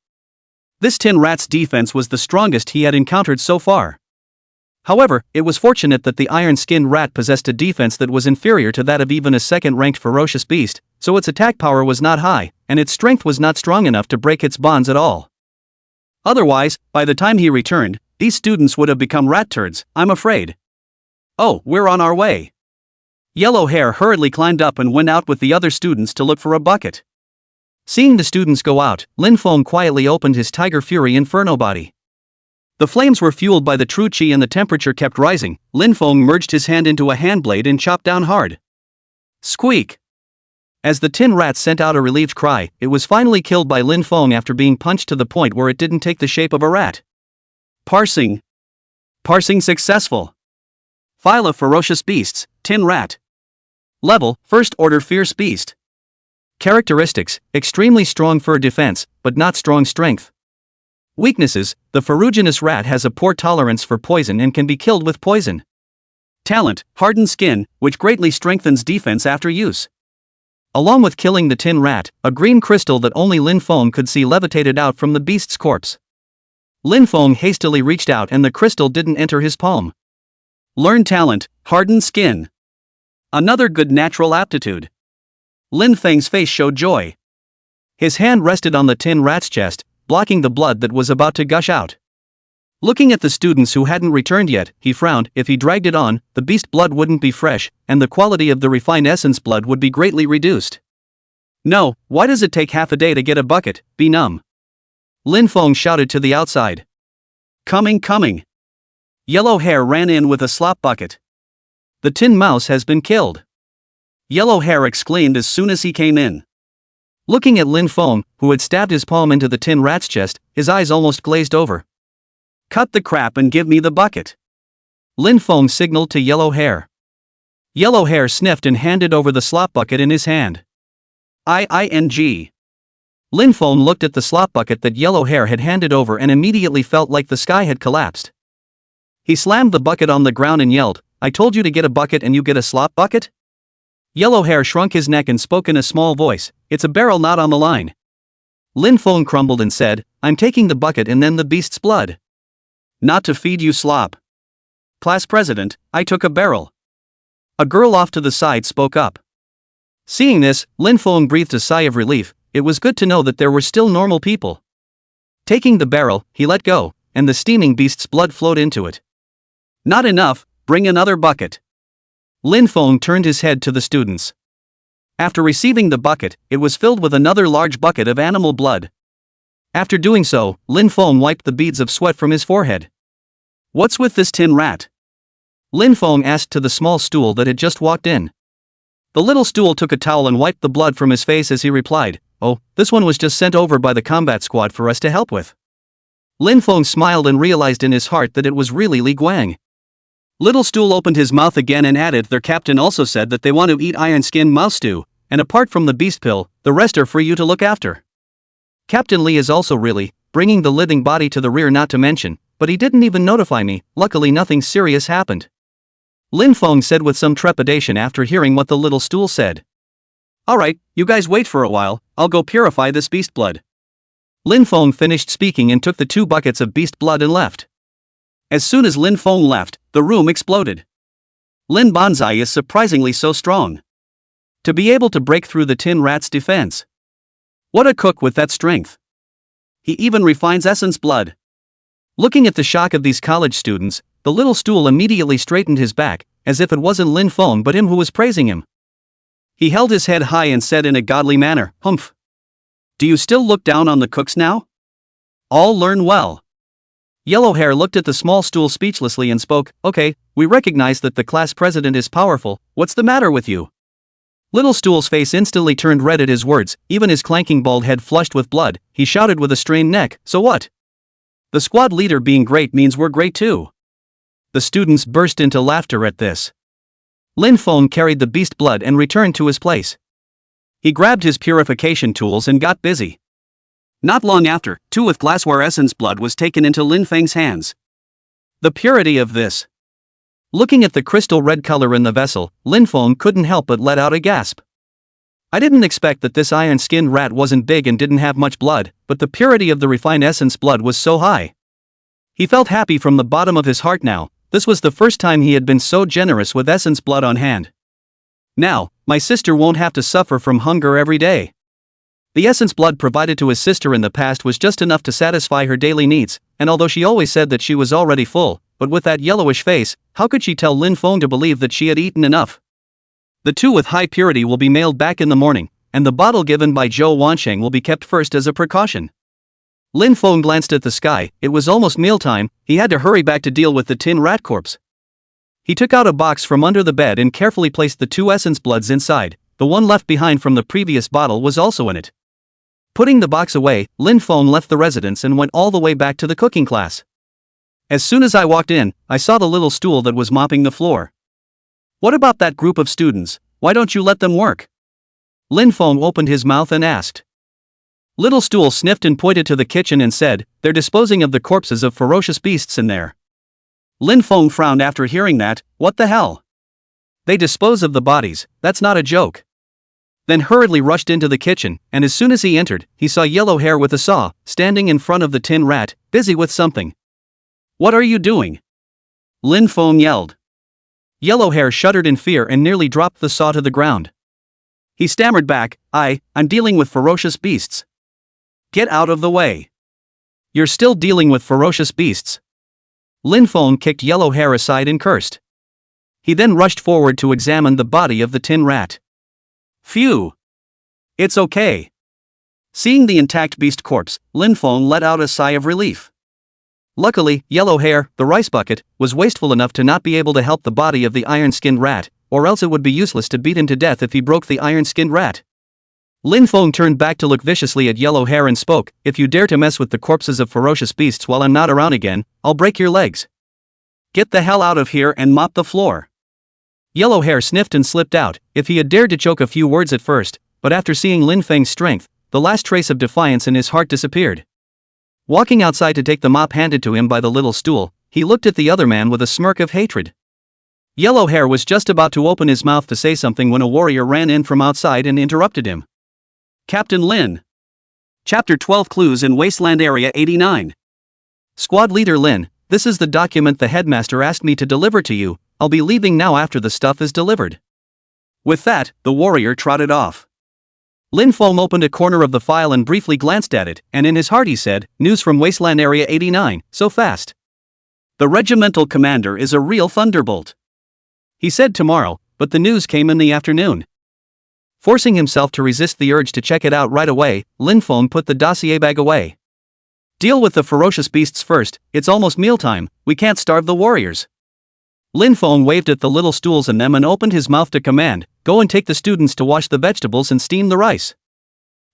This tin rat's defense was the strongest he had encountered so far. However, it was fortunate that the iron-skinned rat possessed a defense that was inferior to that of even a second-ranked ferocious beast, so its attack power was not high, and its strength was not strong enough to break its bonds at all. Otherwise, by the time he returned, these students would have become rat turds, I'm afraid. Oh, we're on our way. Yellow Hair hurriedly climbed up and went out with the other students to look for a bucket. Seeing the students go out, Lin Feng quietly opened his Tiger Fury Inferno body. The flames were fueled by the true chi and the temperature kept rising. Lin Feng merged his hand into a hand blade and chopped down hard. Squeak! As the tin rat sent out a relieved cry, it was finally killed by Lin Feng after being punched to the point where it didn't take the shape of a rat. Parsing. Parsing successful. File of ferocious beasts, tin rat. Level, first order fierce beast. Characteristics, extremely strong fur defense, but not strong strength. Weaknesses, the ferruginous rat has a poor tolerance for poison and can be killed with poison. Talent, hardened skin, which greatly strengthens defense after use. Along with killing the tin rat, a green crystal that only Lin Feng could see levitated out from the beast's corpse. Lin Feng hastily reached out and the crystal didn't enter his palm. Learn talent, hardened skin. Another good natural aptitude. Lin Feng's face showed joy. His hand rested on the tin rat's chest, blocking the blood that was about to gush out. Looking at the students who hadn't returned yet, he frowned. If he dragged it on, the beast blood wouldn't be fresh, and the quality of the refined essence blood would be greatly reduced. No, why does it take half a day to get a bucket? Be numb. Lin Feng shouted to the outside. Coming. Yellow Hair ran in with a slop bucket. The tin mouse has been killed. Yellow Hair exclaimed as soon as he came in. Looking at Lin Feng, who had stabbed his palm into the tin rat's chest, his eyes almost glazed over. Cut the crap and give me the bucket. Lin Feng signaled to Yellow Hair. Yellow Hair sniffed and handed over the slop bucket in his hand. Ing. Lin Feng looked at the slop bucket that Yellow Hair had handed over and immediately felt like the sky had collapsed. He slammed the bucket on the ground and yelled, I told you to get a bucket and you get a slop bucket? Yellow Hair shrunk his neck and spoke in a small voice, it's a barrel not on the line. Lin Feng crumbled and said, I'm taking the bucket and then the beast's blood. Not to feed you slop. Class president, I took a barrel. A girl off to the side spoke up. Seeing this, Lin Feng breathed a sigh of relief. It was good to know that there were still normal people. Taking the barrel, he let go, and the steaming beast's blood flowed into it. Not enough, bring another bucket. Lin Feng turned his head to the students. After receiving the bucket, it was filled with another large bucket of animal blood. After doing so, Lin Feng wiped the beads of sweat from his forehead. What's with this tin rat? Lin Feng asked to the small stool that had just walked in. The little stool took a towel and wiped the blood from his face as he replied, Oh, this one was just sent over by the combat squad for us to help with. Lin Feng smiled and realized in his heart that it was really Li Guang. Little Stool opened his mouth again and added, their captain also said that they want to eat iron-skinned mouse stew, and apart from the beast pill, the rest are for you to look after. Captain Li is also really bringing the living body to the rear, not to mention, but he didn't even notify me. Luckily nothing serious happened. Lin Feng said with some trepidation after hearing what the little stool said. Alright, you guys wait for a while, I'll go purify this beast blood. Lin Feng finished speaking and took the 2 buckets of beast blood and left. As soon as Lin Feng left, the room exploded. Lin Banzai is surprisingly so strong. To be able to break through the tin rat's defense. What a cook with that strength. He even refines essence blood. Looking at the shock of these college students, the little stool immediately straightened his back, as if it wasn't Lin Feng but him who was praising him. He held his head high and said in a godly manner, Humph. Do you still look down on the cooks now? All learn well. Yellow Hair looked at the small stool speechlessly and spoke, Okay, we recognize that the class president is powerful, what's the matter with you? Little Stool's face instantly turned red at his words, even his clanking bald head flushed with blood. He shouted with a strained neck, So what? The squad leader being great means we're great too. The students burst into laughter at this. Lin Feng carried the beast blood and returned to his place. He grabbed his purification tools and got busy. Not long after, 2 with glassware essence blood was taken into Lin Feng's hands. The purity of this. Looking at the crystal red color in the vessel, Lin Feng couldn't help but let out a gasp. I didn't expect that this iron-skinned rat wasn't big and didn't have much blood, but the purity of the refined essence blood was so high. He felt happy from the bottom of his heart now. This was the first time he had been so generous with essence blood on hand. Now, my sister won't have to suffer from hunger every day. The essence blood provided to his sister in the past was just enough to satisfy her daily needs, and although she always said that she was already full, but with that yellowish face, how could she tell Lin Feng to believe that she had eaten enough? The 2 with high purity will be mailed back in the morning, and the bottle given by Zhou Wansheng will be kept first as a precaution. Lin Feng glanced at the sky. It was almost mealtime. He had to hurry back to deal with the tin rat corpse. He took out a box from under the bed and carefully placed the 2 essence bloods inside. The one left behind from the previous bottle was also in it. Putting the box away, Lin Feng left the residence and went all the way back to the cooking class. As soon as I walked in, I saw the little stool that was mopping the floor. What about that group of students? Why don't you let them work? Lin Feng opened his mouth and asked. Little Stool sniffed and pointed to the kitchen and said, they're disposing of the corpses of ferocious beasts in there. Lin Feng frowned after hearing that. What the hell? They dispose of the bodies, that's not a joke. Then hurriedly rushed into the kitchen, and as soon as he entered, he saw Yellow Hair with a saw, standing in front of the tin rat, busy with something. What are you doing? Lin Feng yelled. Yellow Hair shuddered in fear and nearly dropped the saw to the ground. He stammered back, I'm dealing with ferocious beasts. Get out of the way. You're still dealing with ferocious beasts. Lin Feng kicked Yellow Hair aside and cursed. He then rushed forward to examine the body of the tin rat. Phew. It's okay. Seeing the intact beast corpse, Lin Feng let out a sigh of relief. Luckily, Yellow Hair, the rice bucket, was wasteful enough to not be able to help the body of the iron-skinned rat, or else it would be useless to beat him to death if he broke the iron-skinned rat. Lin Feng turned back to look viciously at Yellow Hair and spoke, if you dare to mess with the corpses of ferocious beasts while I'm not around again, I'll break your legs. Get the hell out of here and mop the floor. Yellow Hair sniffed and slipped out. If he had dared to choke a few words at first, but after seeing Lin Feng's strength, the last trace of defiance in his heart disappeared. Walking outside to take the mop handed to him by the little stool, he looked at the other man with a smirk of hatred. Yellow Hair was just about to open his mouth to say something when a warrior ran in from outside and interrupted him. Captain Lin. Chapter 12 Clues in Wasteland Area 89. Squad Leader Lin, this is the document the headmaster asked me to deliver to you. I'll be leaving now after the stuff is delivered. With that, the warrior trotted off. Lin Feng opened a corner of the file and briefly glanced at it, and in his heart he said, news from Wasteland Area 89, so fast. The regimental commander is a real thunderbolt. He said tomorrow, but the news came in the afternoon. Forcing himself to resist the urge to check it out right away, Lin Feng put the dossier bag away. Deal with the ferocious beasts first, it's almost mealtime, we can't starve the warriors. Lin Feng waved at the little stools in them and opened his mouth to command, go and take the students to wash the vegetables and steam the rice.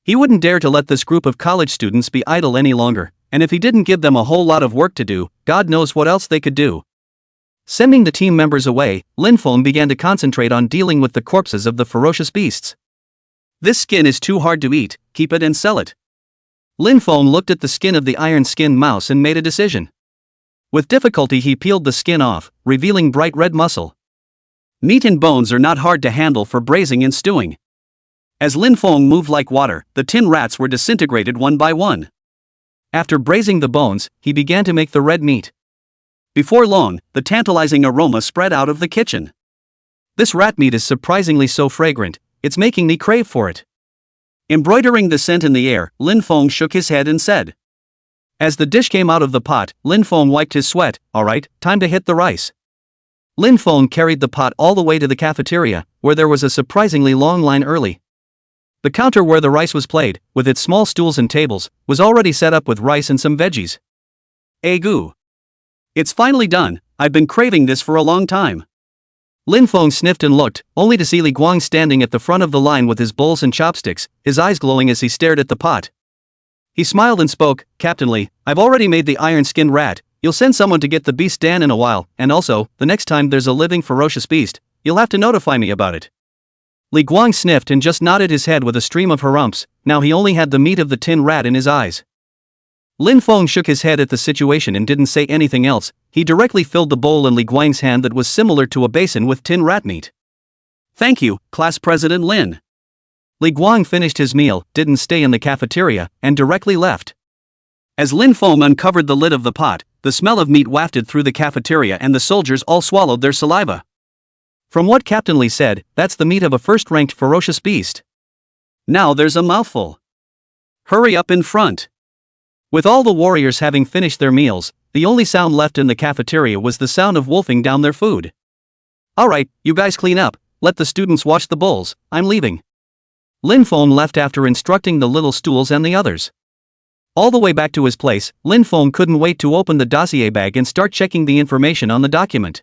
He wouldn't dare to let this group of college students be idle any longer, and if he didn't give them a whole lot of work to do, God knows what else they could do. Sending the team members away, Lin Feng began to concentrate on dealing with the corpses of the ferocious beasts. This skin is too hard to eat, keep it and sell it. Lin Feng looked at the skin of the iron-skinned mouse and made a decision. With difficulty he peeled the skin off, revealing bright red muscle. Meat and bones are not hard to handle for braising and stewing. As Lin Feng moved like water, the tin rats were disintegrated one by one. After braising the bones, he began to make the red meat. Before long, the tantalizing aroma spread out of the kitchen. This rat meat is surprisingly so fragrant, it's making me crave for it. Embroidering the scent in the air, Lin Feng shook his head and said. As the dish came out of the pot, Lin Feng wiped his sweat, alright, time to hit the rice. Lin Feng carried the pot all the way to the cafeteria, where there was a surprisingly long line early. The counter where the rice was played, with its small stools and tables, was already set up with rice and some veggies. Goo. It's finally done, I've been craving this for a long time. Lin Feng sniffed and looked, only to see Li Guang standing at the front of the line with his bowls and chopsticks, his eyes glowing as he stared at the pot. He smiled and spoke, "Captainly, I've already made the iron-skinned rat. You'll send someone to get the beast Dan in a while, and also, the next time there's a living ferocious beast, you'll have to notify me about it." Li Guang sniffed and just nodded his head with a stream of harumphs. Now he only had the meat of the tin rat in his eyes. Lin Feng shook his head at the situation and didn't say anything else. He directly filled the bowl in Li Guang's hand that was similar to a basin with tin rat meat. "Thank you, Class President Lin." Li Guang finished his meal, didn't stay in the cafeteria, and directly left. As Lin Feng uncovered the lid of the pot, the smell of meat wafted through the cafeteria and the soldiers all swallowed their saliva. From what Captain Li said, that's the meat of a first-ranked ferocious beast. Now there's a mouthful. Hurry up in front. With all the warriors having finished their meals, the only sound left in the cafeteria was the sound of wolfing down their food. "Alright, you guys clean up, let the students wash the bowls, I'm leaving." Lin Feng left after instructing the little stools and the others. All the way back to his place, Lin Feng couldn't wait to open the dossier bag and start checking the information on the document.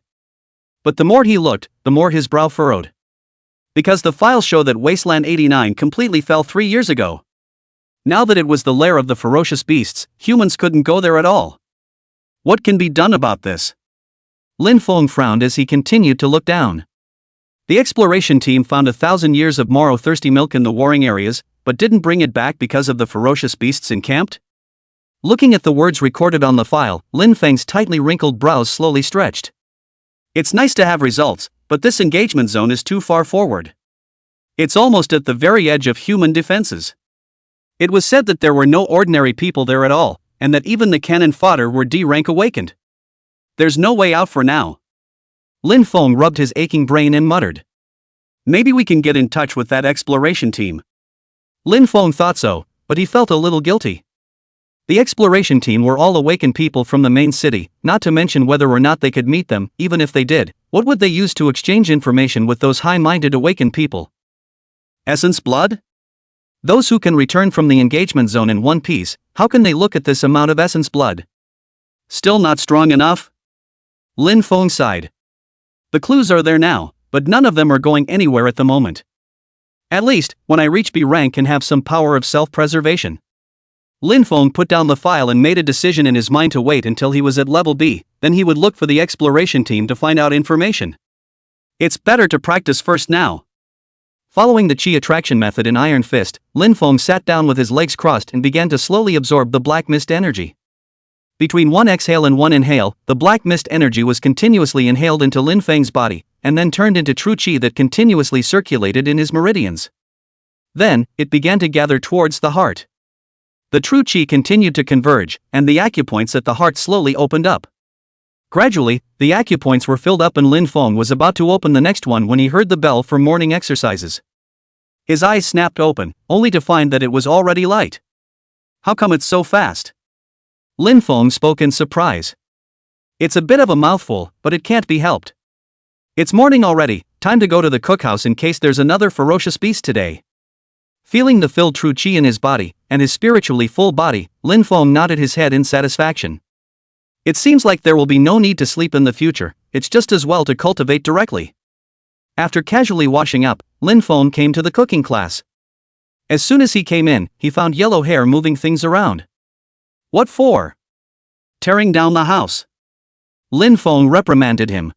But the more he looked, the more his brow furrowed. Because the files show that Wasteland 89 completely fell 3 years ago. Now that it was the lair of the ferocious beasts, humans couldn't go there at all. What can be done about this? Lin Feng frowned as he continued to look down. The exploration team found 1,000 years of Moro-thirsty milk in the warring areas, but didn't bring it back because of the ferocious beasts encamped? Looking at the words recorded on the file, Lin Feng's tightly wrinkled brows slowly stretched. It's nice to have results, but this engagement zone is too far forward. It's almost at the very edge of human defenses. It was said that there were no ordinary people there at all, and that even the cannon fodder were D-rank awakened. There's no way out for now. Lin Feng rubbed his aching brain and muttered. Maybe we can get in touch with that exploration team. Lin Feng thought so, but he felt a little guilty. The exploration team were all awakened people from the main city, not to mention whether or not they could meet them. Even if they did, what would they use to exchange information with those high-minded awakened people? Essence blood? Those who can return from the engagement zone in one piece, how can they look at this amount of essence blood? Still not strong enough? Lin Feng sighed. The clues are there now, but none of them are going anywhere at the moment. At least, when I reach B rank can have some power of self-preservation. Lin Feng put down the file and made a decision in his mind to wait until he was at level B, then he would look for the exploration team to find out information. It's better to practice first now. Following the Qi attraction method in Iron Fist, Lin Feng sat down with his legs crossed and began to slowly absorb the black mist energy. Between one exhale and one inhale, the black mist energy was continuously inhaled into Lin Feng's body, and then turned into true Qi that continuously circulated in his meridians. Then, it began to gather towards the heart. The true Qi continued to converge, and the acupoints at the heart slowly opened up. Gradually, the acupoints were filled up and Lin Feng was about to open the next one when he heard the bell for morning exercises. His eyes snapped open, only to find that it was already light. How come it's so fast? Lin Feng spoke in surprise. It's a bit of a mouthful, but it can't be helped. It's morning already, time to go to the cookhouse in case there's another ferocious beast today. Feeling the filled true Qi in his body, and his spiritually full body, Lin Feng nodded his head in satisfaction. It seems like there will be no need to sleep in the future, it's just as well to cultivate directly. After casually washing up, Lin Feng came to the cooking class. As soon as he came in, he found yellow hair moving things around. What for? Tearing down the house. Lin Feng reprimanded him.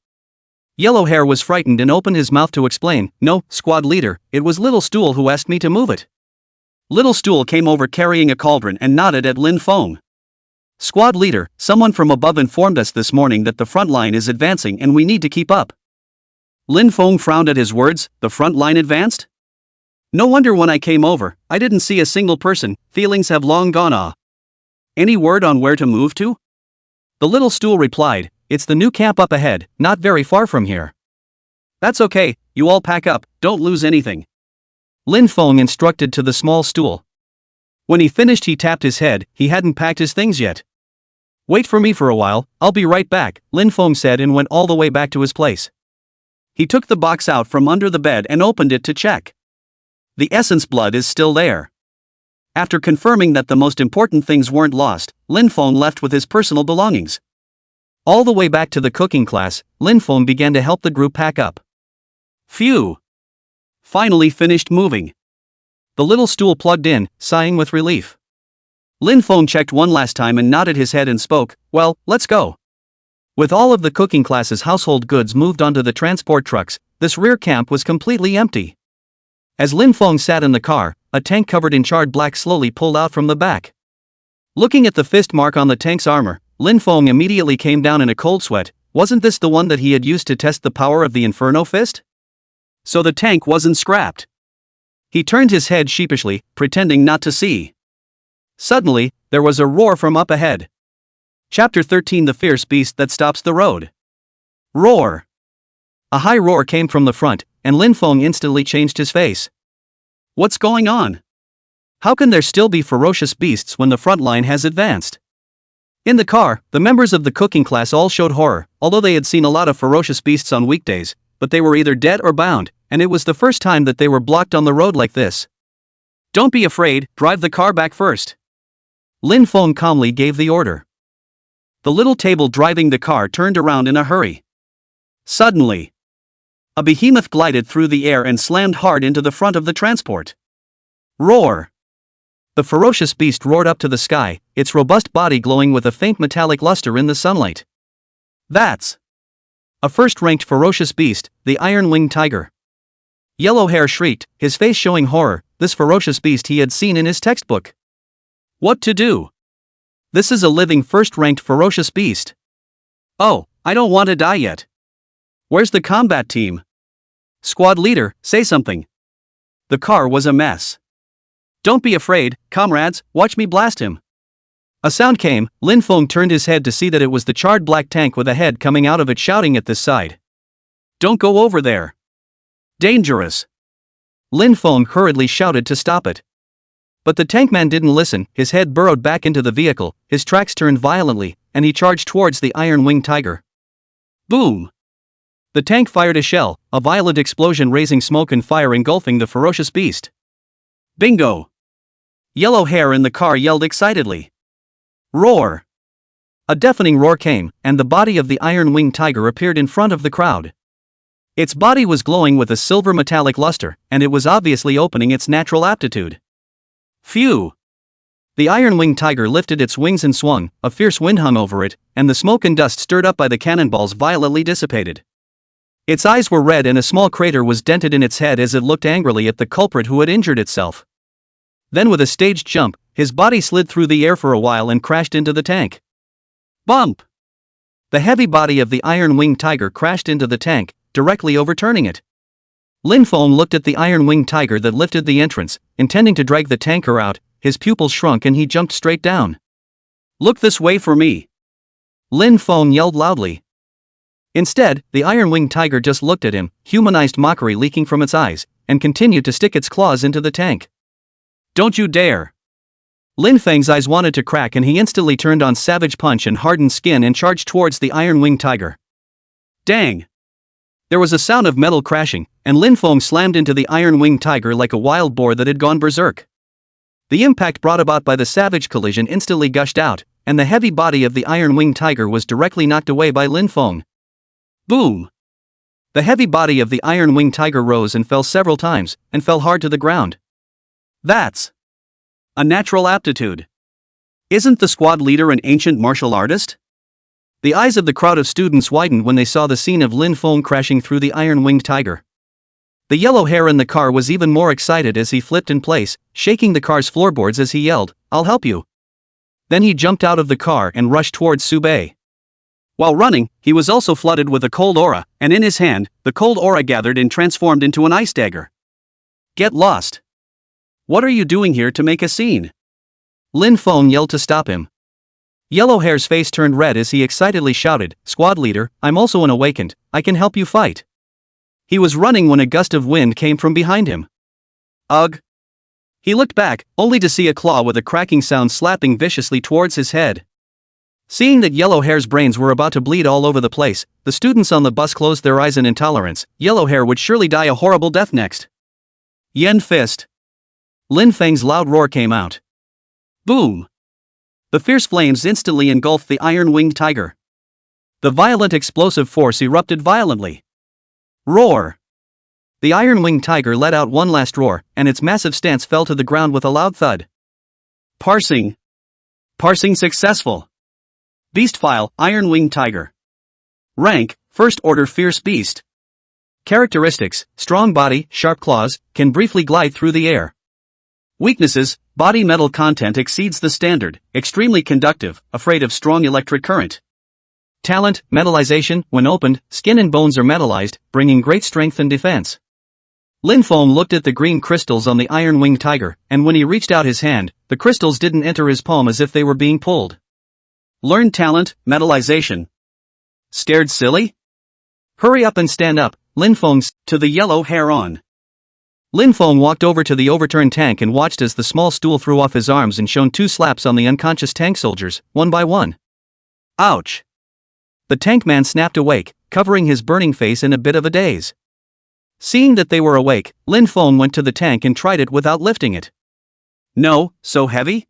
Yellow Hair was frightened and opened his mouth to explain. No, squad leader, it was Little Stool who asked me to move it. Little Stool came over carrying a cauldron and nodded at Lin Feng. Squad leader, someone from above informed us this morning that the front line is advancing and we need to keep up. Lin Feng frowned at his words. The front line advanced? No wonder when I came over, I didn't see a single person. Feelings have long gone. Any word on where to move to? The Little Stool replied, it's the new camp up ahead, not very far from here. That's okay, you all pack up, don't lose anything. Lin Feng instructed to the small stool. When he finished he tapped his head, he hadn't packed his things yet. Wait for me for a while, I'll be right back, Lin Feng said and went all the way back to his place. He took the box out from under the bed and opened it to check. The essence blood is still there. After confirming that the most important things weren't lost, Lin Feng left with his personal belongings. All the way back to the cooking class, Lin Feng began to help the group pack up. Phew! Finally finished moving. The little stool plugged in, sighing with relief. Lin Feng checked one last time and nodded his head and spoke, "Well, let's go." With all of the cooking class's household goods moved onto the transport trucks, this rear camp was completely empty. As Lin Feng sat in the car, a tank covered in charred black slowly pulled out from the back. Looking at the fist mark on the tank's armor, Lin Feng immediately came down in a cold sweat. Wasn't this the one that he had used to test the power of the Inferno Fist? So the tank wasn't scrapped. He turned his head sheepishly, pretending not to see. Suddenly, there was a roar from up ahead. Chapter 13: The Fierce Beast That Stops the Road. Roar! A high roar came from the front, and Lin Feng instantly changed his face. What's going on? How can there still be ferocious beasts when the front line has advanced? In the car, the members of the cooking class all showed horror, although they had seen a lot of ferocious beasts on weekdays, but they were either dead or bound, and it was the first time that they were blocked on the road like this. "Don't be afraid, drive the car back first." Lin Feng calmly gave the order. The little table driving the car turned around in a hurry. Suddenly, a behemoth glided through the air and slammed hard into the front of the transport. Roar! The ferocious beast roared up to the sky, its robust body glowing with a faint metallic luster in the sunlight. That's a first-ranked ferocious beast, the Ironwing Tiger. Yellowhair shrieked, his face showing horror. This ferocious beast he had seen in his textbook. What to do? This is a living first-ranked ferocious beast. Oh, I don't want to die yet. Where's the combat team? Squad leader, say something. The car was a mess. Don't be afraid, comrades, watch me blast him. A sound came. Lin Feng turned his head to see that it was the charred black tank with a head coming out of it shouting at this side. Don't go over there. Dangerous. Lin Feng hurriedly shouted to stop it. But the tankman didn't listen. His head burrowed back into the vehicle, his tracks turned violently, and he charged towards the Ironwing Tiger. Boom! The tank fired a shell, a violent explosion raising smoke and fire engulfing the ferocious beast. Bingo! Yellow hair in the car yelled excitedly. Roar! A deafening roar came, and the body of the Ironwing Tiger appeared in front of the crowd. Its body was glowing with a silver metallic luster, and it was obviously opening its natural aptitude. Phew! The Ironwing Tiger lifted its wings and swung, a fierce wind hung over it, and the smoke and dust stirred up by the cannonballs violently dissipated. Its eyes were red and a small crater was dented in its head as it looked angrily at the culprit who had injured itself. Then with a staged jump, his body slid through the air for a while and crashed into the tank. Bump! The heavy body of the Ironwing Tiger crashed into the tank, directly overturning it. Lin Feng looked at the Ironwing Tiger that lifted the entrance, intending to drag the tanker out. His pupils shrunk and he jumped straight down. Look this way for me! Lin Feng yelled loudly. Instead, the Ironwing Tiger just looked at him, humanized mockery leaking from its eyes, and continued to stick its claws into the tank. Don't you dare! Lin Feng's eyes wanted to crack and he instantly turned on Savage Punch and hardened skin and charged towards the Ironwing Tiger. Dang! There was a sound of metal crashing, and Lin Feng slammed into the Ironwing Tiger like a wild boar that had gone berserk. The impact brought about by the savage collision instantly gushed out, and the heavy body of the Ironwing Tiger was directly knocked away by Lin Feng. Boom! The heavy body of the Ironwing Tiger rose and fell several times, and fell hard to the ground. That's a natural aptitude. Isn't the squad leader an ancient martial artist? The eyes of the crowd of students widened when they saw the scene of Lin Feng crashing through the Ironwing Tiger. The yellow hair in the car was even more excited as he flipped in place, shaking the car's floorboards as he yelled, "I'll help you." Then he jumped out of the car and rushed towards Subei. While running, he was also flooded with a cold aura, and in his hand, the cold aura gathered and transformed into an ice dagger. Get lost! What are you doing here to make a scene? Lin Feng yelled to stop him. Yellowhair's face turned red as he excitedly shouted, "Squad leader, I'm also an awakened, I can help you fight." He was running when a gust of wind came from behind him. Ugh! He looked back, only to see a claw with a cracking sound slapping viciously towards his head. Seeing that Yellowhair's brains were about to bleed all over the place, the students on the bus closed their eyes in intolerance. Yellowhair would surely die a horrible death next. Yen fist! Lin Feng's loud roar came out. Boom! The fierce flames instantly engulfed the Ironwing Tiger. The violent explosive force erupted violently. Roar! The Ironwing Tiger let out one last roar, and its massive stance fell to the ground with a loud thud. Parsing! Parsing successful. Beast file, Ironwing Tiger. Rank, First Order Fierce Beast. Characteristics, strong body, sharp claws, can briefly glide through the air. Weaknesses, body metal content exceeds the standard, extremely conductive, afraid of strong electric current. Talent, metallization, when opened, skin and bones are metallized, bringing great strength and defense. Linfong looked at the green crystals on the Ironwing Tiger, and when he reached out his hand, the crystals didn't enter his palm as if they were being pulled. Learned talent, metallization. Scared silly? Hurry up and stand up, Linfong to the yellow hair on. Linfong walked over to the overturned tank and watched as the small stool threw off his arms and shone 2 slaps on the unconscious tank soldiers, one by one. Ouch! The tank man snapped awake, covering his burning face in a bit of a daze. Seeing that they were awake, Linfong went to the tank and tried it without lifting it. No, so heavy?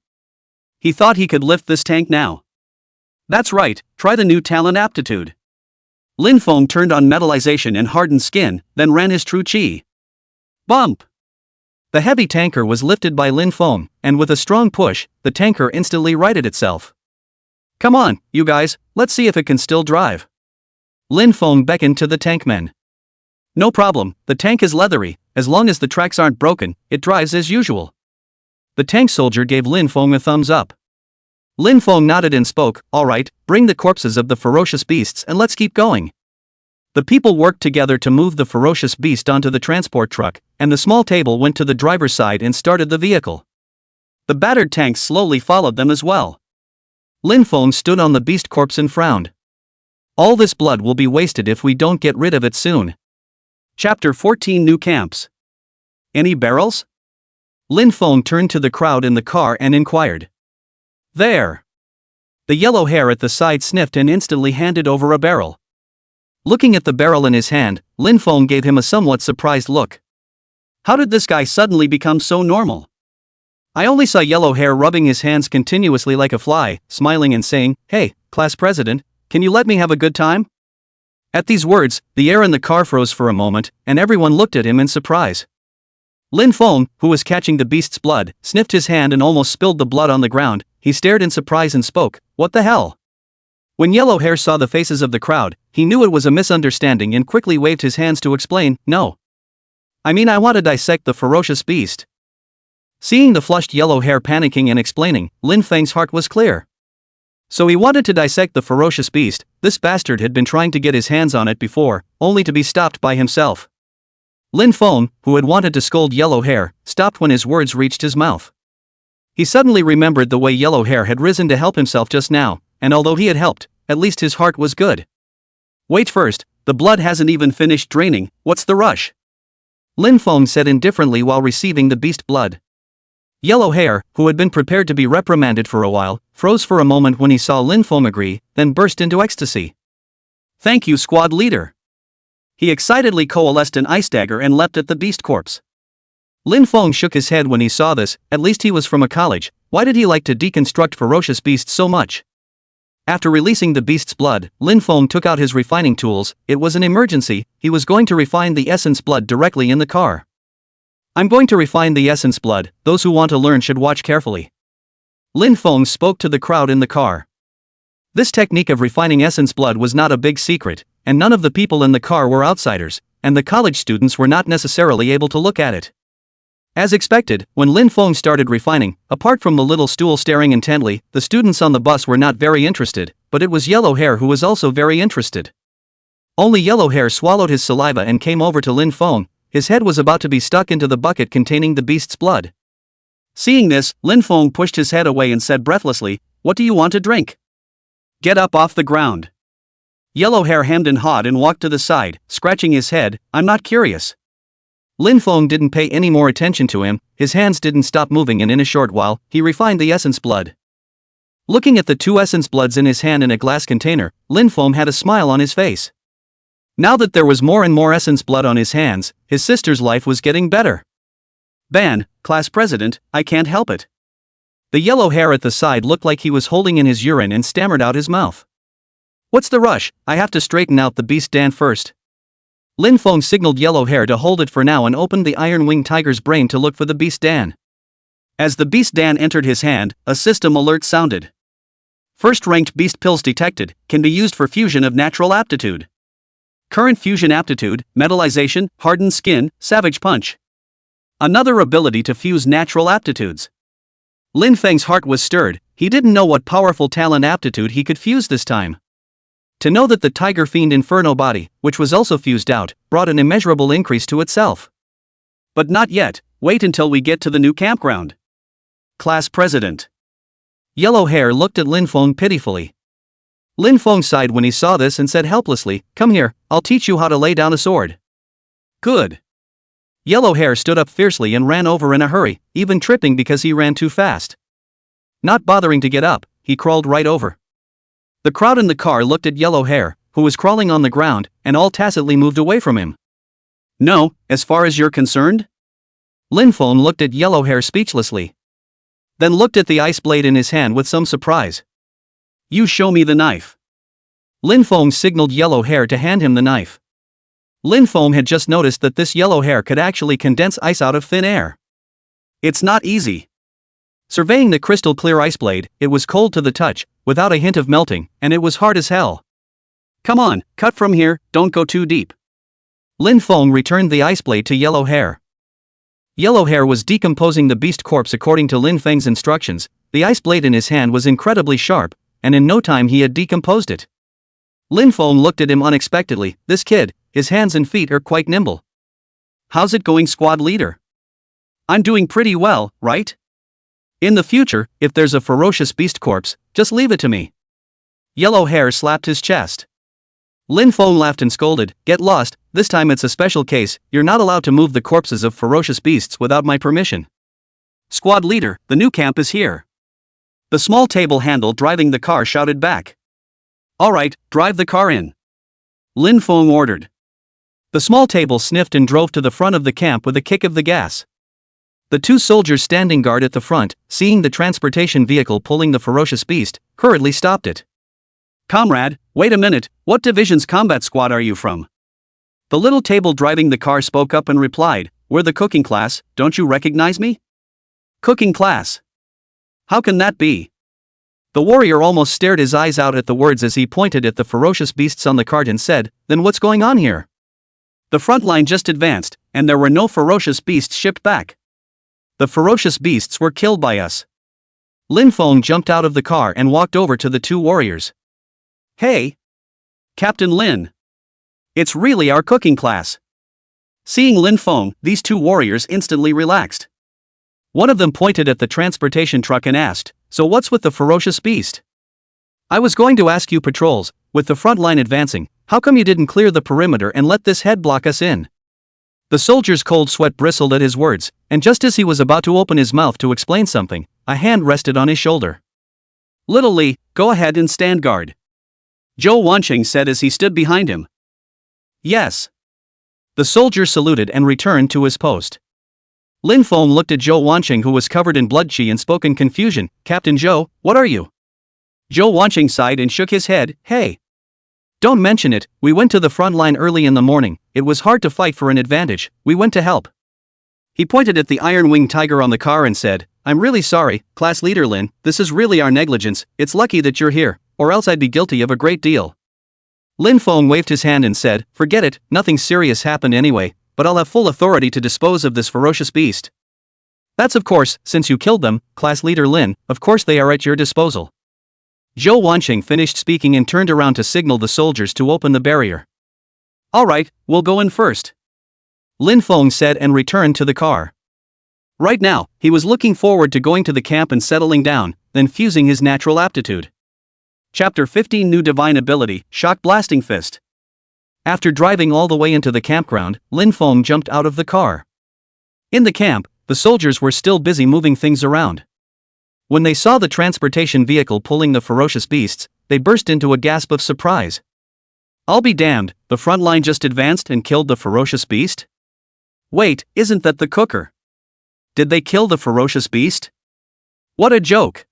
He thought he could lift this tank now. That's right, try the new talent aptitude. Linfong turned on metallization and hardened skin, then ran his true chi. Bump! The heavy tanker was lifted by Linfong, and with a strong push, the tanker instantly righted itself. Come on, you guys, let's see if it can still drive. Linfong beckoned to the tankmen. No problem, the tank is leathery, as long as the tracks aren't broken, it drives as usual. The tank soldier gave Linfong a thumbs up. Linfong nodded and spoke, alright, bring the corpses of the ferocious beasts and let's keep going. The people worked together to move the ferocious beast onto the transport truck, and the small table went to the driver's side and started the vehicle. The battered tanks slowly followed them as well. Linfong stood on the beast corpse and frowned. All this blood will be wasted if we don't get rid of it soon. Chapter 14 New Camps. Any barrels? Linfong turned to the crowd in the car and inquired. There. The yellow hair at the side sniffed and instantly handed over a barrel. Looking at the barrel in his hand, Linfong gave him a somewhat surprised look. How did this guy suddenly become so normal? I only saw yellow hair rubbing his hands continuously like a fly, smiling and saying, "Hey, class president, can you let me have a good time?" At these words, the air in the car froze for a moment, and everyone looked at him in surprise. Linfong, who was catching the beast's blood, sniffed his hand and almost spilled the blood on the ground. He stared in surprise and spoke, "What the hell?" When yellow hair saw the faces of the crowd, he knew it was a misunderstanding and quickly waved his hands to explain, "No. I mean, I want to dissect the ferocious beast." Seeing the flushed yellow hair panicking and explaining, Linfeng's heart was clear. So he wanted to dissect the ferocious beast. This bastard had been trying to get his hands on it before, only to be stopped by himself. Linfong, who had wanted to scold yellow hair, stopped when his words reached his mouth. He suddenly remembered the way yellow hair had risen to help himself just now, and although he had helped, at least his heart was good. Wait first, the blood hasn't even finished draining, what's the rush? Linfong said indifferently while receiving the beast blood. Yellow hair, who had been prepared to be reprimanded for a while, froze for a moment when he saw Linfong agree, then burst into ecstasy. Thank you, squad leader. He excitedly coalesced an ice dagger and leapt at the beast corpse. Linfong shook his head when he saw this. At least he was from a college. Why did he like to deconstruct ferocious beasts so much? After releasing the beast's blood, Linfong took out his refining tools. It was an emergency. He was going to refine the essence blood directly in the car. I'm going to refine the essence blood. Those who want to learn should watch carefully. Linfong spoke to the crowd in the car. This technique of refining essence blood was not a big secret, and none of the people in the car were outsiders, and the college students were not necessarily able to look at it. As expected, when Linfong started refining, apart from the little stool staring intently, the students on the bus were not very interested, but it was yellow hair who was also very interested. Only yellow hair swallowed his saliva and came over to Linfong. His head was about to be stuck into the bucket containing the beast's blood. Seeing this, Linfong pushed his head away and said breathlessly, "What do you want to drink?" "Get up off the ground." Yellow hair hemmed and hawed and walked to the side, scratching his head. "I'm not curious." Linfong didn't pay any more attention to him. His hands didn't stop moving, and in a short while, he refined the essence blood. Looking at the 2 essence bloods in his hand in a glass container, Linfong had a smile on his face. Now that there was more and more essence blood on his hands, his sister's life was getting better. "Ban, class president, I can't help it." The yellow hair at the side looked like he was holding in his urine and stammered out his mouth. "What's the rush? I have to straighten out the beast Dan first." Linfong signaled yellow hair to hold it for now and opened the Ironwing Tiger's brain to look for the beast Dan. As the beast Dan entered his hand, a system alert sounded. First-ranked beast pills detected, can be used for fusion of natural aptitude. Current fusion aptitude, metallization, hardened skin, savage punch. Another ability to fuse natural aptitudes. Lin Feng's heart was stirred, he didn't know what powerful talent aptitude he could fuse this time. To know that the Tiger Fiend Inferno body, which was also fused out, brought an immeasurable increase to itself. But not yet, wait until we get to the new campground. Class President. Yellow Hair looked at Lin Feng pitifully. Lin Feng sighed when he saw this and said helplessly, "Come here, I'll teach you how to lay down a sword." Good. Yellow Hair stood up fiercely and ran over in a hurry, even tripping because he ran too fast. Not bothering to get up, he crawled right over. The crowd in the car looked at Yellow Hair, who was crawling on the ground, and all tacitly moved away from him. "No, as far as you're concerned?" Lin Feng looked at Yellow Hair speechlessly. Then looked at the ice blade in his hand with some surprise. "You show me the knife." Lin Feng signaled Yellow Hair to hand him the knife. Lin Feng had just noticed that this Yellow Hair could actually condense ice out of thin air. It's not easy. Surveying the crystal clear ice blade, it was cold to the touch, without a hint of melting, and it was hard as hell. "Come on, cut from here, don't go too deep." Lin Feng returned the ice blade to Yellow Hair. Yellow Hair was decomposing the beast corpse according to Lin Feng's instructions. The ice blade in his hand was incredibly sharp, and in no time he had decomposed it. Lin Feng looked at him unexpectedly. This kid, his hands and feet are quite nimble. "How's it going, squad leader?" "I'm doing pretty well, right? In the future, if there's a ferocious beast corpse, just leave it to me." Yellow Hair slapped his chest. Lin Feng laughed and scolded, "Get lost, this time it's a special case, you're not allowed to move the corpses of ferocious beasts without my permission." "Squad leader, the new camp is here." The small table handle driving the car shouted back. "Alright, drive the car in," Lin Feng ordered. The small table sniffed and drove to the front of the camp with a kick of the gas. The two soldiers standing guard at the front, seeing the transportation vehicle pulling the ferocious beast, hurriedly stopped it. "Comrade, wait a minute, what division's combat squad are you from?" The little table driving the car spoke up and replied, "We're the cooking class, don't you recognize me?" "Cooking class? How can that be?" The warrior almost stared his eyes out at the words as he pointed at the ferocious beasts on the cart and said, "Then what's going on here?" The front line just advanced, and there were no ferocious beasts shipped back. The ferocious beasts were killed by us. Lin Feng jumped out of the car and walked over to the two warriors. "Hey! Captain Lin! It's really our cooking class." Seeing Lin Feng, these two warriors instantly relaxed. One of them pointed at the transportation truck and asked, "So what's with the ferocious beast?" "I was going to ask you patrols, with the front line advancing, how come you didn't clear the perimeter and let this head block us in?" The soldier's cold sweat bristled at his words, and just as he was about to open his mouth to explain something, a hand rested on his shoulder. "Little Li, go ahead and stand guard," Zhou Wanqing said as he stood behind him. "Yes." The soldier saluted and returned to his post. Lin Feng looked at Zhou Wanqing, who was covered in blood, and spoke in confusion, "Captain Zhou, what are you?" Zhou Wanqing sighed and shook his head, "Hey. Don't mention it, we went to the front line early in the morning, it was hard to fight for an advantage, we went to help." He pointed at the Ironwing Tiger on the car and said, "I'm really sorry, Class Leader Lin, this is really our negligence, it's lucky that you're here, or else I'd be guilty of a great deal." Lin Feng waved his hand and said, "Forget it, nothing serious happened anyway, but I'll have full authority to dispose of this ferocious beast." "That's of course, since you killed them, Class Leader Lin, of course they are at your disposal." Zhou Wanqing finished speaking and turned around to signal the soldiers to open the barrier. "Alright, we'll go in first," Lin Feng said and returned to the car. Right now, he was looking forward to going to the camp and settling down, then fusing his natural aptitude. Chapter 15 New Divine Ability, Shock Blasting Fist. After driving all the way into the campground, Lin Feng jumped out of the car. In the camp, the soldiers were still busy moving things around. When they saw the transportation vehicle pulling the ferocious beasts, they burst into a gasp of surprise. "I'll be damned, the front line just advanced and killed the ferocious beast? Wait, isn't that the cooker? Did they kill the ferocious beast? What a joke!"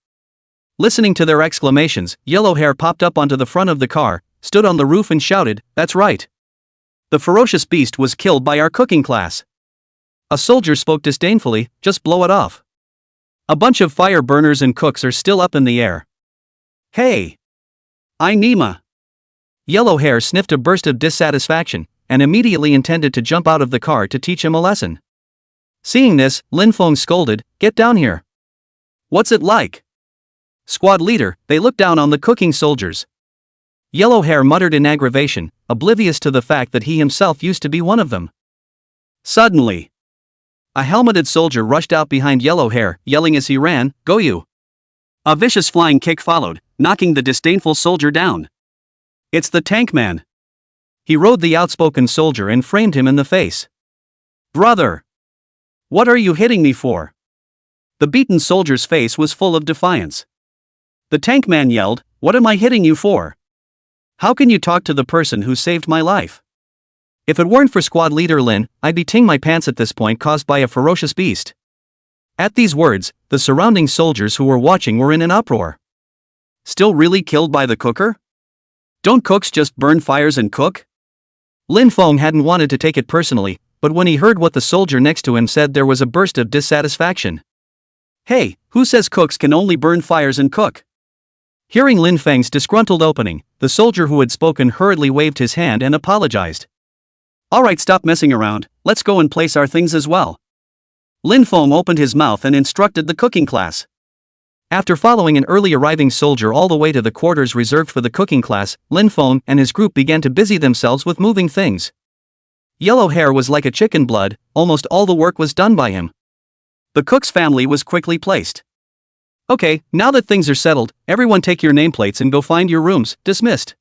Listening to their exclamations, Yellow Hair popped up onto the front of the car, stood on the roof and shouted, "That's right. The ferocious beast was killed by our cooking class." A soldier spoke disdainfully, "Just blow it off. A bunch of fire burners and cooks are still up in the air." Hey! I Nima! Yellow Hair sniffed a burst of dissatisfaction, and immediately intended to jump out of the car to teach him a lesson. Seeing this, Lin Feng scolded, "Get down here." "What's it like?" "Squad leader," they looked down on the cooking soldiers. Yellow Hair muttered in aggravation, oblivious to the fact that he himself used to be one of them. Suddenly, a helmeted soldier rushed out behind Yellow Hair, yelling as he ran, "Go you!" A vicious flying kick followed, knocking the disdainful soldier down. "It's the tank man." He rode the outspoken soldier and framed him in the face. "Brother! What are you hitting me for?" The beaten soldier's face was full of defiance. The tank man yelled, "What am I hitting you for? How can you talk to the person who saved my life? If it weren't for squad leader Lin, I'd be ting my pants at this point, caused by a ferocious beast." At these words, the surrounding soldiers who were watching were in an uproar. Still really killed by the cooker? Don't cooks just burn fires and cook? Lin Feng hadn't wanted to take it personally, but when he heard what the soldier next to him said, there was a burst of dissatisfaction. "Hey, who says cooks can only burn fires and cook?" Hearing Lin Feng's disgruntled opening, the soldier who had spoken hurriedly waved his hand and apologized. "Alright, stop messing around, let's go and place our things as well." Lin Feng opened his mouth and instructed the cooking class. After following an early arriving soldier all the way to the quarters reserved for the cooking class, Lin Feng and his group began to busy themselves with moving things. Yellow Hair was like a chicken blood, almost all the work was done by him. The cook's family was quickly placed. "Okay, now that things are settled, everyone take your nameplates and go find your rooms, dismissed."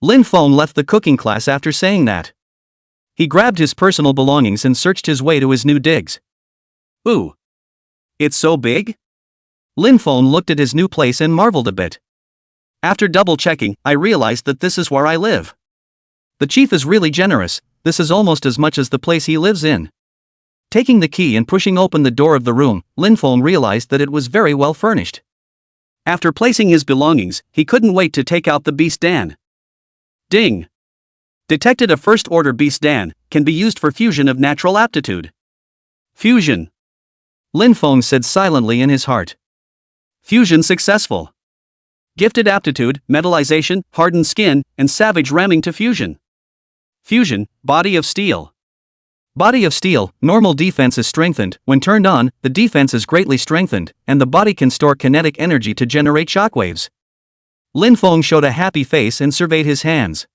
Lin Feng left the cooking class after saying that. He grabbed his personal belongings and searched his way to his new digs. Ooh! It's so big? Lin Feng looked at his new place and marveled a bit. "After double-checking, I realized that this is where I live. The chief is really generous, this is almost as much as the place he lives in." Taking the key and pushing open the door of the room, Lin Feng realized that it was very well furnished. After placing his belongings, he couldn't wait to take out the Beast Dan. Ding! Detected a first-order Beast Dan, can be used for fusion of natural aptitude. Fusion! Lin Feng said silently in his heart. Fusion successful. Gifted aptitude, metallization, hardened skin, and savage ramming to fusion. Fusion, body of steel. Body of steel, normal defense is strengthened. When turned on, the defense is greatly strengthened, and the body can store kinetic energy to generate shockwaves. Lin Feng showed a happy face and surveyed his hands.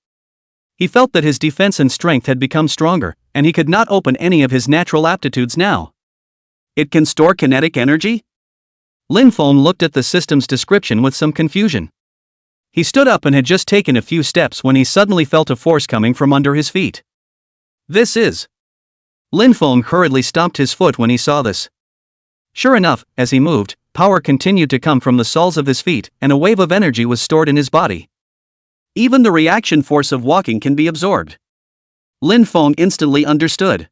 He felt that his defense and strength had become stronger, and he could not open any of his natural aptitudes now. It can store kinetic energy? Lin Feng looked at the system's description with some confusion. He stood up and had just taken a few steps when he suddenly felt a force coming from under his feet. This is... Lin Feng hurriedly stomped his foot when he saw this. Sure enough, as he moved, power continued to come from the soles of his feet, and a wave of energy was stored in his body. Even the reaction force of walking can be absorbed. Lin Feng instantly understood.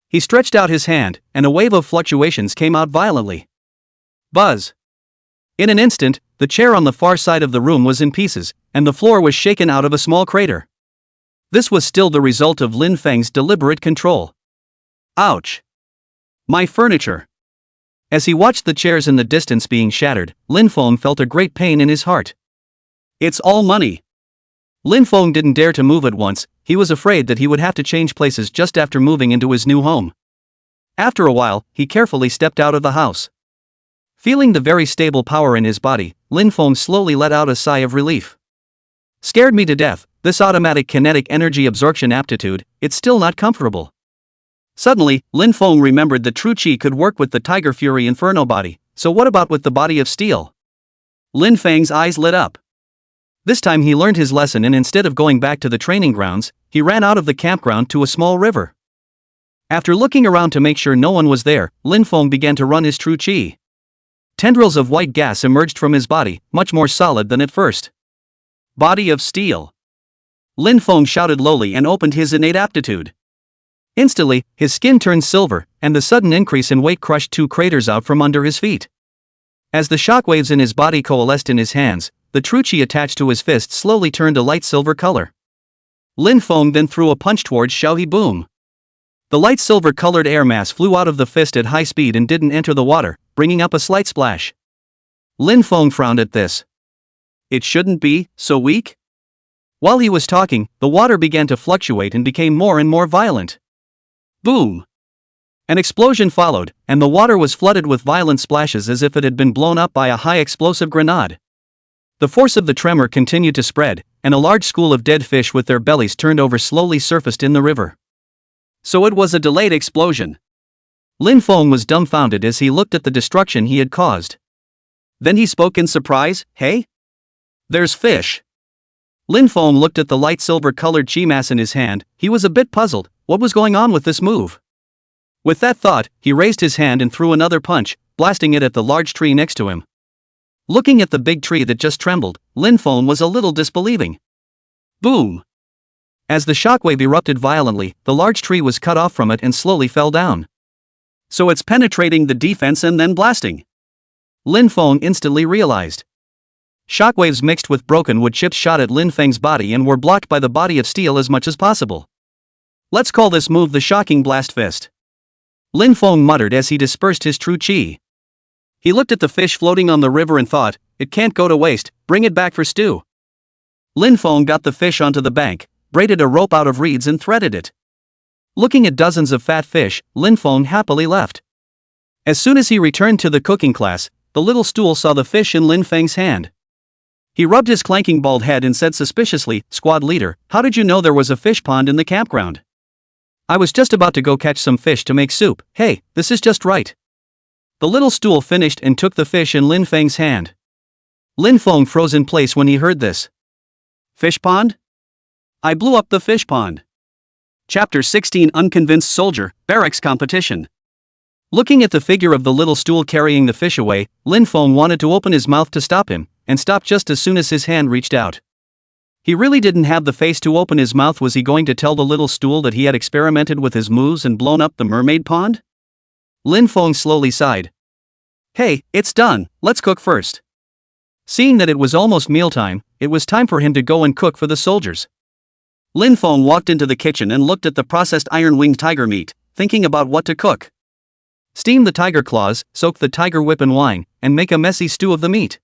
He stretched out his hand, and a wave of fluctuations came out violently. Buzz! In an instant, the chair on the far side of the room was in pieces, and the floor was shaken out of a small crater. This was still the result of Lin Feng's deliberate control. Ouch! My furniture! As he watched the chairs in the distance being shattered, Lin Feng felt a great pain in his heart. It's all money. Lin Feng didn't dare to move at once, he was afraid that he would have to change places just after moving into his new home. After a while, he carefully stepped out of the house. Feeling the very stable power in his body, Lin Feng slowly let out a sigh of relief. Scared me to death, this automatic kinetic energy absorption aptitude, it's still not comfortable. Suddenly, Lin Feng remembered that True Chi could work with the Tiger Fury Inferno body, so what about with the body of steel? Lin Feng's eyes lit up. This time he learned his lesson, and instead of going back to the training grounds, he ran out of the campground to a small river. After looking around to make sure no one was there, Lin Feng began to run his True Chi. Tendrils of white gas emerged from his body, much more solid than at first. Body of steel. Lin Feng shouted lowly and opened his innate aptitude. Instantly, his skin turned silver, and the sudden increase in weight crushed 2 craters out from under his feet. As the shockwaves in his body coalesced in his hands, the True Chi attached to his fist slowly turned a light silver color. Lin Feng then threw a punch towards Xiaohe Boom. The light silver-colored air mass flew out of the fist at high speed and didn't enter the water, bringing up a slight splash. Lin Feng frowned at this. it shouldn't be so weak? While he was talking, the water began to fluctuate and became more and more violent. Boom! An explosion followed, and the water was flooded with violent splashes as if it had been blown up by a high-explosive grenade. The force of the tremor continued to spread, and a large school of dead fish with their bellies turned over slowly surfaced in the river. So it was a delayed explosion. Lin Feng was dumbfounded as he looked at the destruction he had caused. Then he spoke in surprise, "Hey? There's fish." Lin Feng looked at the light silver-colored chi mass in his hand. He was a bit puzzled. What was going on with this move? With that thought, he raised his hand and threw another punch, blasting it at the large tree next to him. Looking at the big tree that just trembled, Lin Feng was a little disbelieving. Boom! As the shockwave erupted violently, the large tree was cut off from it and slowly fell down. So it's penetrating the defense and then blasting. Lin Feng instantly realized. Shockwaves mixed with broken wood chips shot at Lin Feng's body and were blocked by the body of steel as much as possible. Let's call this move the Shocking Blast Fist. Lin Feng muttered as he dispersed his true chi. He looked at the fish floating on the river and thought, it can't go to waste, bring it back for stew. Lin Feng got the fish onto the bank, braided a rope out of reeds and threaded it. Looking at dozens of fat fish, Lin Feng happily left. As soon as he returned to the cooking class, the little stool saw the fish in Lin Feng's hand. He rubbed his clanking bald head and said suspiciously, "Squad leader, how did you know there was a fish pond in the campground?" "I was just about to go catch some fish to make soup. Hey, this is just right." The little stool finished and took the fish in Lin Feng's hand. Lin Feng froze in place when he heard this. Fish pond? I blew up the fish pond. Chapter 16 Unconvinced Soldier, Barracks Competition. Looking at the figure of the little stool carrying the fish away, Lin Feng wanted to open his mouth to stop him, and stopped just as soon as his hand reached out. He really didn't have the face to open his mouth. Was he going to tell the little stool that he had experimented with his moves and blown up the mermaid pond? Lin Feng slowly sighed. Hey, it's done, let's cook first. Seeing that it was almost mealtime, it was time for him to go and cook for the soldiers. Lin Feng walked into the kitchen and looked at the processed Ironwing Tiger meat, thinking about what to cook. Steam the tiger claws, soak the tiger whip in wine, and make a messy stew of the meat.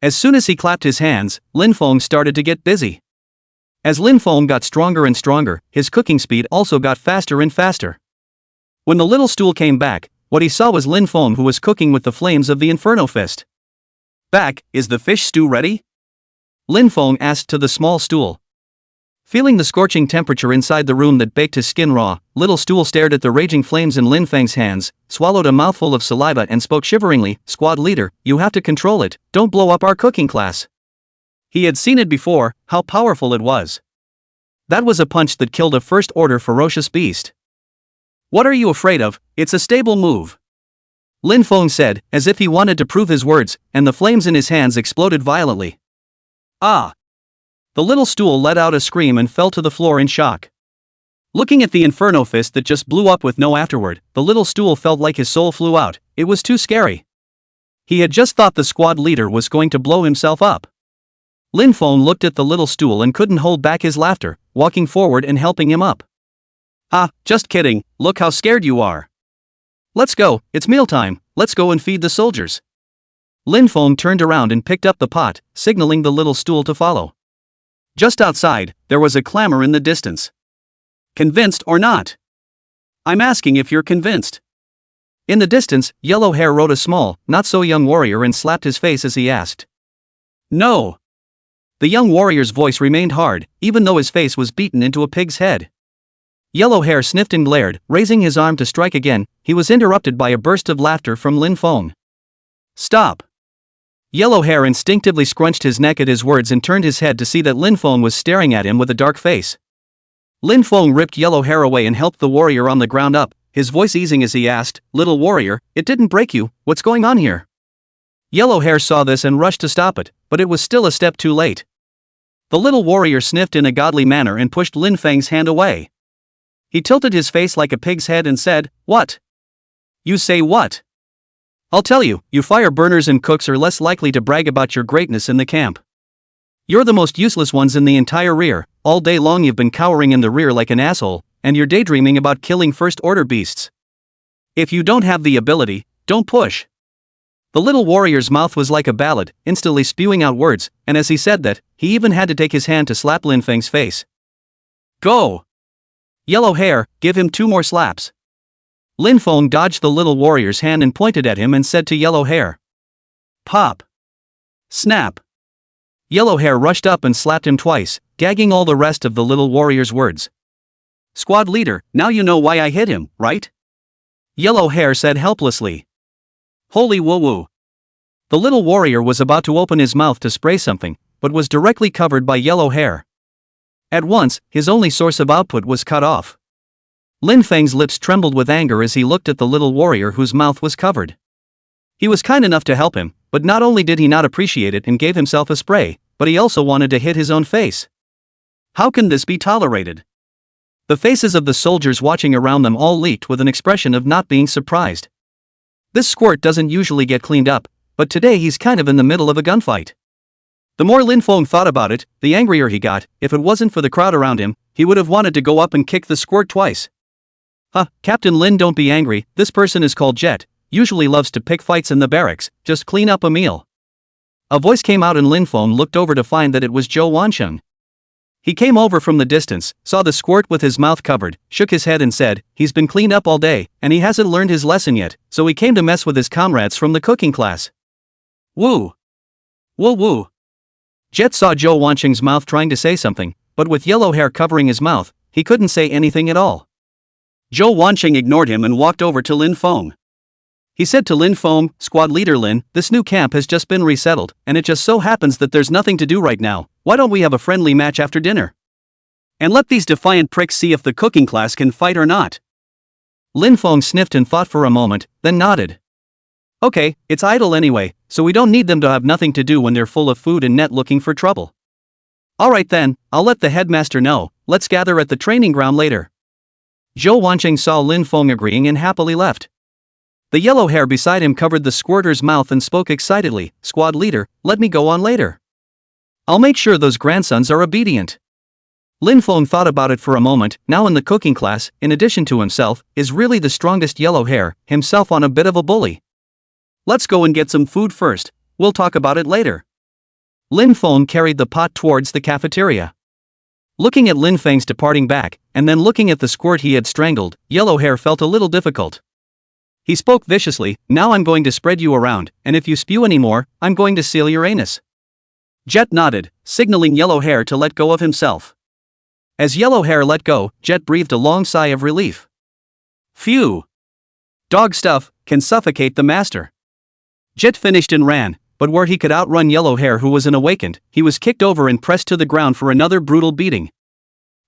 As soon as he clapped his hands, Lin Feng started to get busy. As Lin Feng got stronger and stronger, his cooking speed also got faster and faster. When the little stool came back, what he saw was Lin Feng, who was cooking with the flames of the Inferno Fist. Back, is the fish stew ready? Lin Feng asked to the small stool. Feeling the scorching temperature inside the room that baked his skin raw, little stool stared at the raging flames in Lin Feng's hands, swallowed a mouthful of saliva and spoke shiveringly, "Squad leader, you have to control it, don't blow up our cooking class." He had seen it before, how powerful it was. That was a punch that killed a first-order ferocious beast. What are you afraid of? It's a stable move. Lin Feng said, as if he wanted to prove his words, and the flames in his hands exploded violently. Ah! The little stool let out a scream and fell to the floor in shock. Looking at the Inferno Fist that just blew up with no afterward, the little stool felt like his soul flew out. It was too scary. He had just thought the squad leader was going to blow himself up. Lin Feng looked at the little stool and couldn't hold back his laughter, walking forward and helping him up. Ah, just kidding, look how scared you are. Let's go, it's mealtime, let's go and feed the soldiers. Lin Feng turned around and picked up the pot, signaling the little stool to follow. Just outside, there was a clamor in the distance. Convinced or not? I'm asking if you're convinced. In the distance, Yellow Hair rode a small, not-so-young warrior and slapped his face as he asked. No. The young warrior's voice remained hard, even though his face was beaten into a pig's head. Yellow Hair sniffed and glared, raising his arm to strike again. He was interrupted by a burst of laughter from Lin Feng. Stop. Yellow Hair instinctively scrunched his neck at his words and turned his head to see that Lin Feng was staring at him with a dark face. Lin Feng ripped Yellow Hair away and helped the warrior on the ground up, his voice easing as he asked, "Little warrior, it didn't break you, what's going on here?" Yellow Hair saw this and rushed to stop it, but it was still a step too late. The little warrior sniffed in a godly manner and pushed Lin Feng's hand away. He tilted his face like a pig's head and said, "What? You say what? I'll tell you, you fire burners and cooks are less likely to brag about your greatness in the camp. You're the most useless ones in the entire rear. All day long you've been cowering in the rear like an asshole, and you're daydreaming about killing first-order beasts. If you don't have the ability, don't push. The little warrior's mouth was like a ballad, instantly spewing out words, and as he said that, he even had to take his hand to slap Lin Feng's face. Go! Yellow hair, give him 2 more slaps. Lin Feng dodged the little warrior's hand and pointed at him and said to Yellow hair. Pop! Snap! Yellow hair rushed up and slapped him twice, gagging all the rest of the little warrior's words. Squad leader, now you know why I hit him, right? Yellow hair said helplessly. Holy woo-woo. The little warrior was about to open his mouth to spray something, but was directly covered by yellow hair. At once, his only source of output was cut off. Lin Feng's lips trembled with anger as he looked at the little warrior whose mouth was covered. He was kind enough to help him, but not only did he not appreciate it and gave himself a spray, but he also wanted to hit his own face. How can this be tolerated? The faces of the soldiers watching around them all leaked with an expression of not being surprised. This squirt doesn't usually get cleaned up, but today he's kind of in the middle of a gunfight. The more Lin Feng thought about it, the angrier he got. If it wasn't for the crowd around him, he would have wanted to go up and kick the squirt twice. Captain Lin, don't be angry, this person is called Jet, usually loves to pick fights in the barracks, just clean up a meal. A voice came out and Lin Feng looked over to find that it was Zhou Wansheng. He came over from the distance, saw the squirt with his mouth covered, shook his head and said, he's been cleaned up all day, and he hasn't learned his lesson yet, so he came to mess with his comrades from the cooking class. Woo! Woo woo! Jet saw Zhou Wansheng's mouth trying to say something, but with yellow hair covering his mouth, he couldn't say anything at all. Zhou Wansheng ignored him and walked over to Lin Feng. He said to Lin Feng, Squad leader Lin, this new camp has just been resettled, and it just so happens that there's nothing to do right now. Why don't we have a friendly match after dinner? And let these defiant pricks see if the cooking class can fight or not. Lin Feng sniffed and thought for a moment, then nodded. Okay, it's idle anyway, so we don't need them to have nothing to do when they're full of food and net looking for trouble. Alright then, I'll let the headmaster know, let's gather at the training ground later. Zhou Wansheng saw Lin Feng agreeing and happily left. The yellow hair beside him covered the squirter's mouth and spoke excitedly, Squad leader, let me go on later. I'll make sure those grandsons are obedient. Lin Feng thought about it for a moment. Now in the cooking class, in addition to himself, is really the strongest yellow hair, himself on a bit of a bully. Let's go and get some food first, we'll talk about it later. Lin Feng carried the pot towards the cafeteria. Looking at Lin Feng's departing back, and then looking at the squirt he had strangled, yellow hair felt a little difficult. He spoke viciously, now I'm going to spread you around, and if you spew any more, I'm going to seal your anus. Jet nodded, signaling yellow hair to let go of himself. As yellow hair let go, Jet breathed a long sigh of relief. Phew! Dog stuff can suffocate the master. Jet finished and ran, but where he could outrun yellow hair who was unawakened, he was kicked over and pressed to the ground for another brutal beating.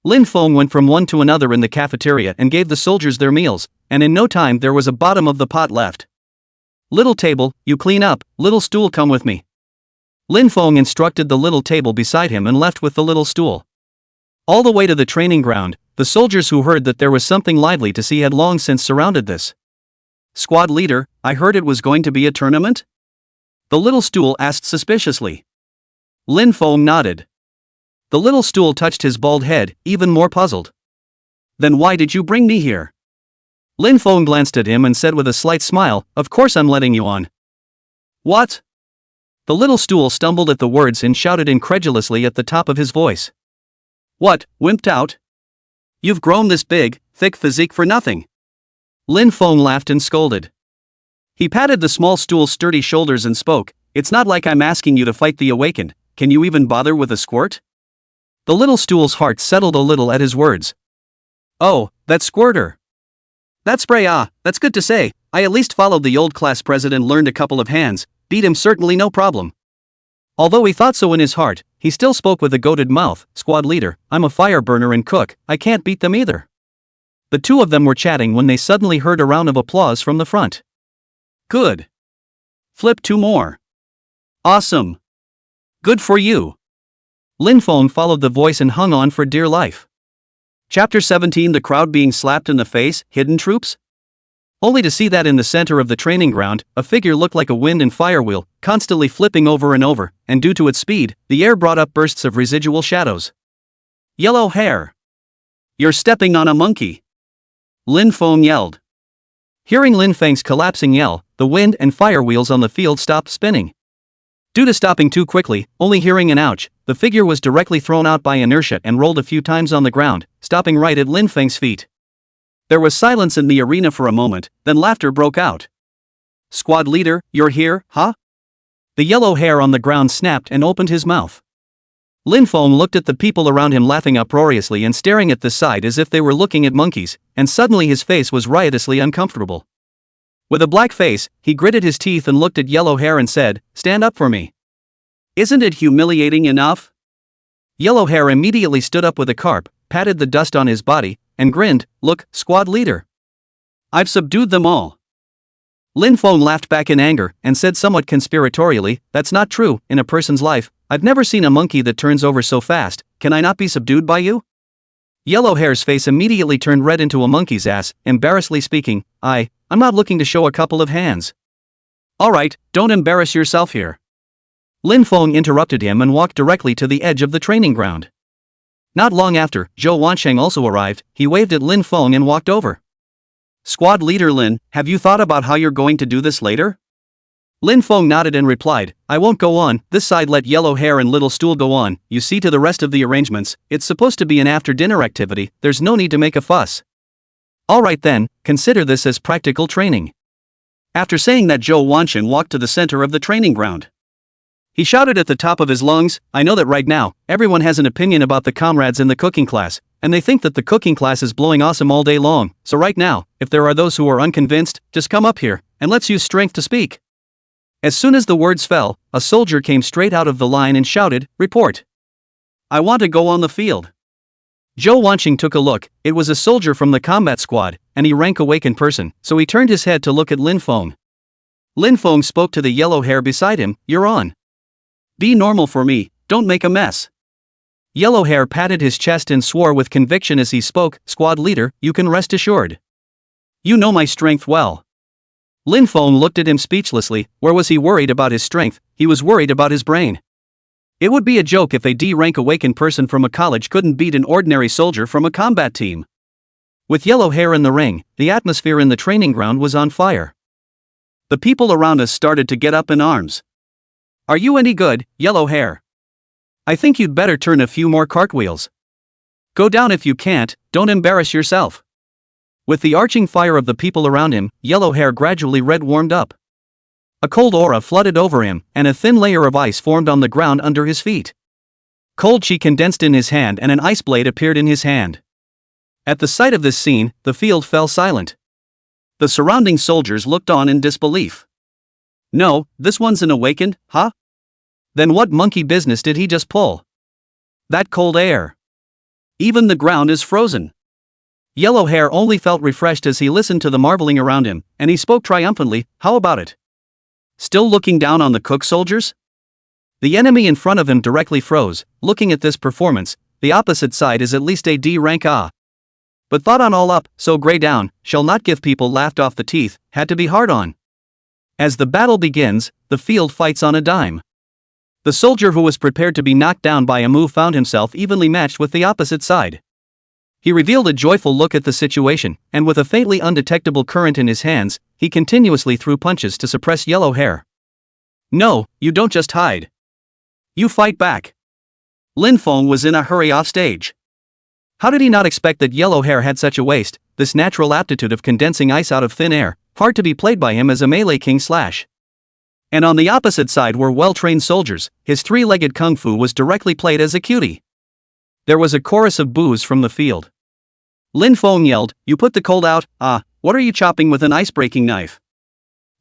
Lin Feng went from one to another in the cafeteria and gave the soldiers their meals, and in no time there was a bottom of the pot left. Little table, you clean up, little stool come with me. Lin Feng instructed the little table beside him and left with the little stool. All the way to the training ground, the soldiers who heard that there was something lively to see had long since surrounded this. Squad leader, I heard it was going to be a tournament? The little stool asked suspiciously. Lin Feng nodded. The little stool touched his bald head, even more puzzled. Then why did you bring me here? Lin Feng glanced at him and said with a slight smile, of course I'm letting you on. What? The little stool stumbled at the words and shouted incredulously at the top of his voice. What, wimped out? You've grown this big, thick physique for nothing. Lin Feng laughed and scolded. He patted the small stool's sturdy shoulders and spoke, it's not like I'm asking you to fight the awakened, can you even bother with a squirt? The little stool's heart settled a little at his words. Oh, that squirter. That spray, that's good to say, I at least followed the old class president, learned a couple of hands, beat him certainly no problem. Although he thought so in his heart, he still spoke with a goated mouth, Squad leader, I'm a fire burner and cook, I can't beat them either. The two of them were chatting when they suddenly heard a round of applause from the front. Good. Flip 2 more. Awesome. Good for you. Lin Feng followed the voice and hung on for dear life. Chapter 17 The crowd being slapped in the face, hidden troops? Only to see that in the center of the training ground, a figure looked like a wind and fire wheel, constantly flipping over and over, and due to its speed, the air brought up bursts of residual shadows. Yellow hair. You're stepping on a monkey. Lin Feng yelled. Hearing Lin Feng's collapsing yell, the wind and fire wheels on the field stopped spinning. Due to stopping too quickly, only hearing an ouch, the figure was directly thrown out by inertia and rolled a few times on the ground, stopping right at Lin Feng's feet. There was silence in the arena for a moment, then laughter broke out. "Squad leader, you're here, huh?" The yellow hair on the ground snapped and opened his mouth. Lin Feng looked at the people around him laughing uproariously and staring at the side as if they were looking at monkeys, and suddenly his face was riotously uncomfortable. With a black face, he gritted his teeth and looked at Yellow Hair and said, "Stand up for me." "Isn't it humiliating enough?" Yellow Hair immediately stood up with a carp, patted the dust on his body, and grinned, "Look, squad leader. I've subdued them all." Lin Feng laughed back in anger and said somewhat conspiratorially, "That's not true. In a person's life, I've never seen a monkey that turns over so fast. Can I not be subdued by you?" Yellow Hair's face immediately turned red into a monkey's ass, embarrassedly speaking, I'm not looking to show a couple of hands." "Alright, don't embarrass yourself here." Lin Feng interrupted him and walked directly to the edge of the training ground. Not long after, Zhou Wansheng also arrived. He waved at Lin Feng and walked over. "Squad leader Lin, have you thought about how you're going to do this later?" Lin Feng nodded and replied, "I won't go on. This side let Yellow Hair and Little Stool go on. You see to the rest of the arrangements. It's supposed to be an after-dinner activity. There's no need to make a fuss." "Alright then, consider this as practical training." After saying that, Zhou Wansheng walked to the center of the training ground. He shouted at the top of his lungs, "I know that right now, everyone has an opinion about the comrades in the cooking class, and they think that the cooking class is blowing awesome all day long, so right now, if there are those who are unconvinced, just come up here, and let's use strength to speak." As soon as the words fell, a soldier came straight out of the line and shouted, "Report. I want to go on the field." Zhou Wansheng took a look. It was a soldier from the combat squad, and he rank awakened person, so he turned his head to look at Lin Feng. Lin Feng spoke to the yellow hair beside him, "You're on. Be normal for me, don't make a mess." Yellow Hair patted his chest and swore with conviction as he spoke, "Squad leader, you can rest assured. You know my strength well." Lin Feng looked at him speechlessly. Where was he worried about his strength? He was worried about his brain. It would be a joke if a D-rank awakened person from a college couldn't beat an ordinary soldier from a combat team. With Yellow Hair in the ring, the atmosphere in the training ground was on fire. The people around us started to get up in arms. "Are you any good, Yellow Hair? I think you'd better turn a few more cartwheels. Go down if you can't, don't embarrass yourself." With the arching fire of the people around him, Yellow Hair gradually red-warmed up. A cold aura flooded over him, and a thin layer of ice formed on the ground under his feet. Cold chi condensed in his hand and an ice blade appeared in his hand. At the sight of this scene, the field fell silent. The surrounding soldiers looked on in disbelief. "No, this one's an awakened, huh? Then what monkey business did he just pull? That cold air. Even the ground is frozen." Yellow Hair only felt refreshed as he listened to the marveling around him, and he spoke triumphantly, "How about it? Still looking down on the cook soldiers?" The enemy in front of him directly froze. Looking at this performance, the opposite side is at least a D rank But thought on all up, so grey down, shall not give people laughed off the teeth, had to be hard on. As the battle begins, the field fights on a dime. The soldier who was prepared to be knocked down by a move found himself evenly matched with the opposite side. He revealed a joyful look at the situation, and with a faintly undetectable current in his hands, he continuously threw punches to suppress Yellow Hair. "No, you don't just hide. You fight back." Lin Feng was in a hurry off stage. How did he not expect that Yellow Hair had such a waste, this natural aptitude of condensing ice out of thin air, hard to be played by him as a melee king slash. And on the opposite side were well-trained soldiers. His three-legged kung fu was directly played as a cutie. There was a chorus of boos from the field. Lin Feng yelled, "You put the cold out, what are you chopping with an ice-breaking knife?"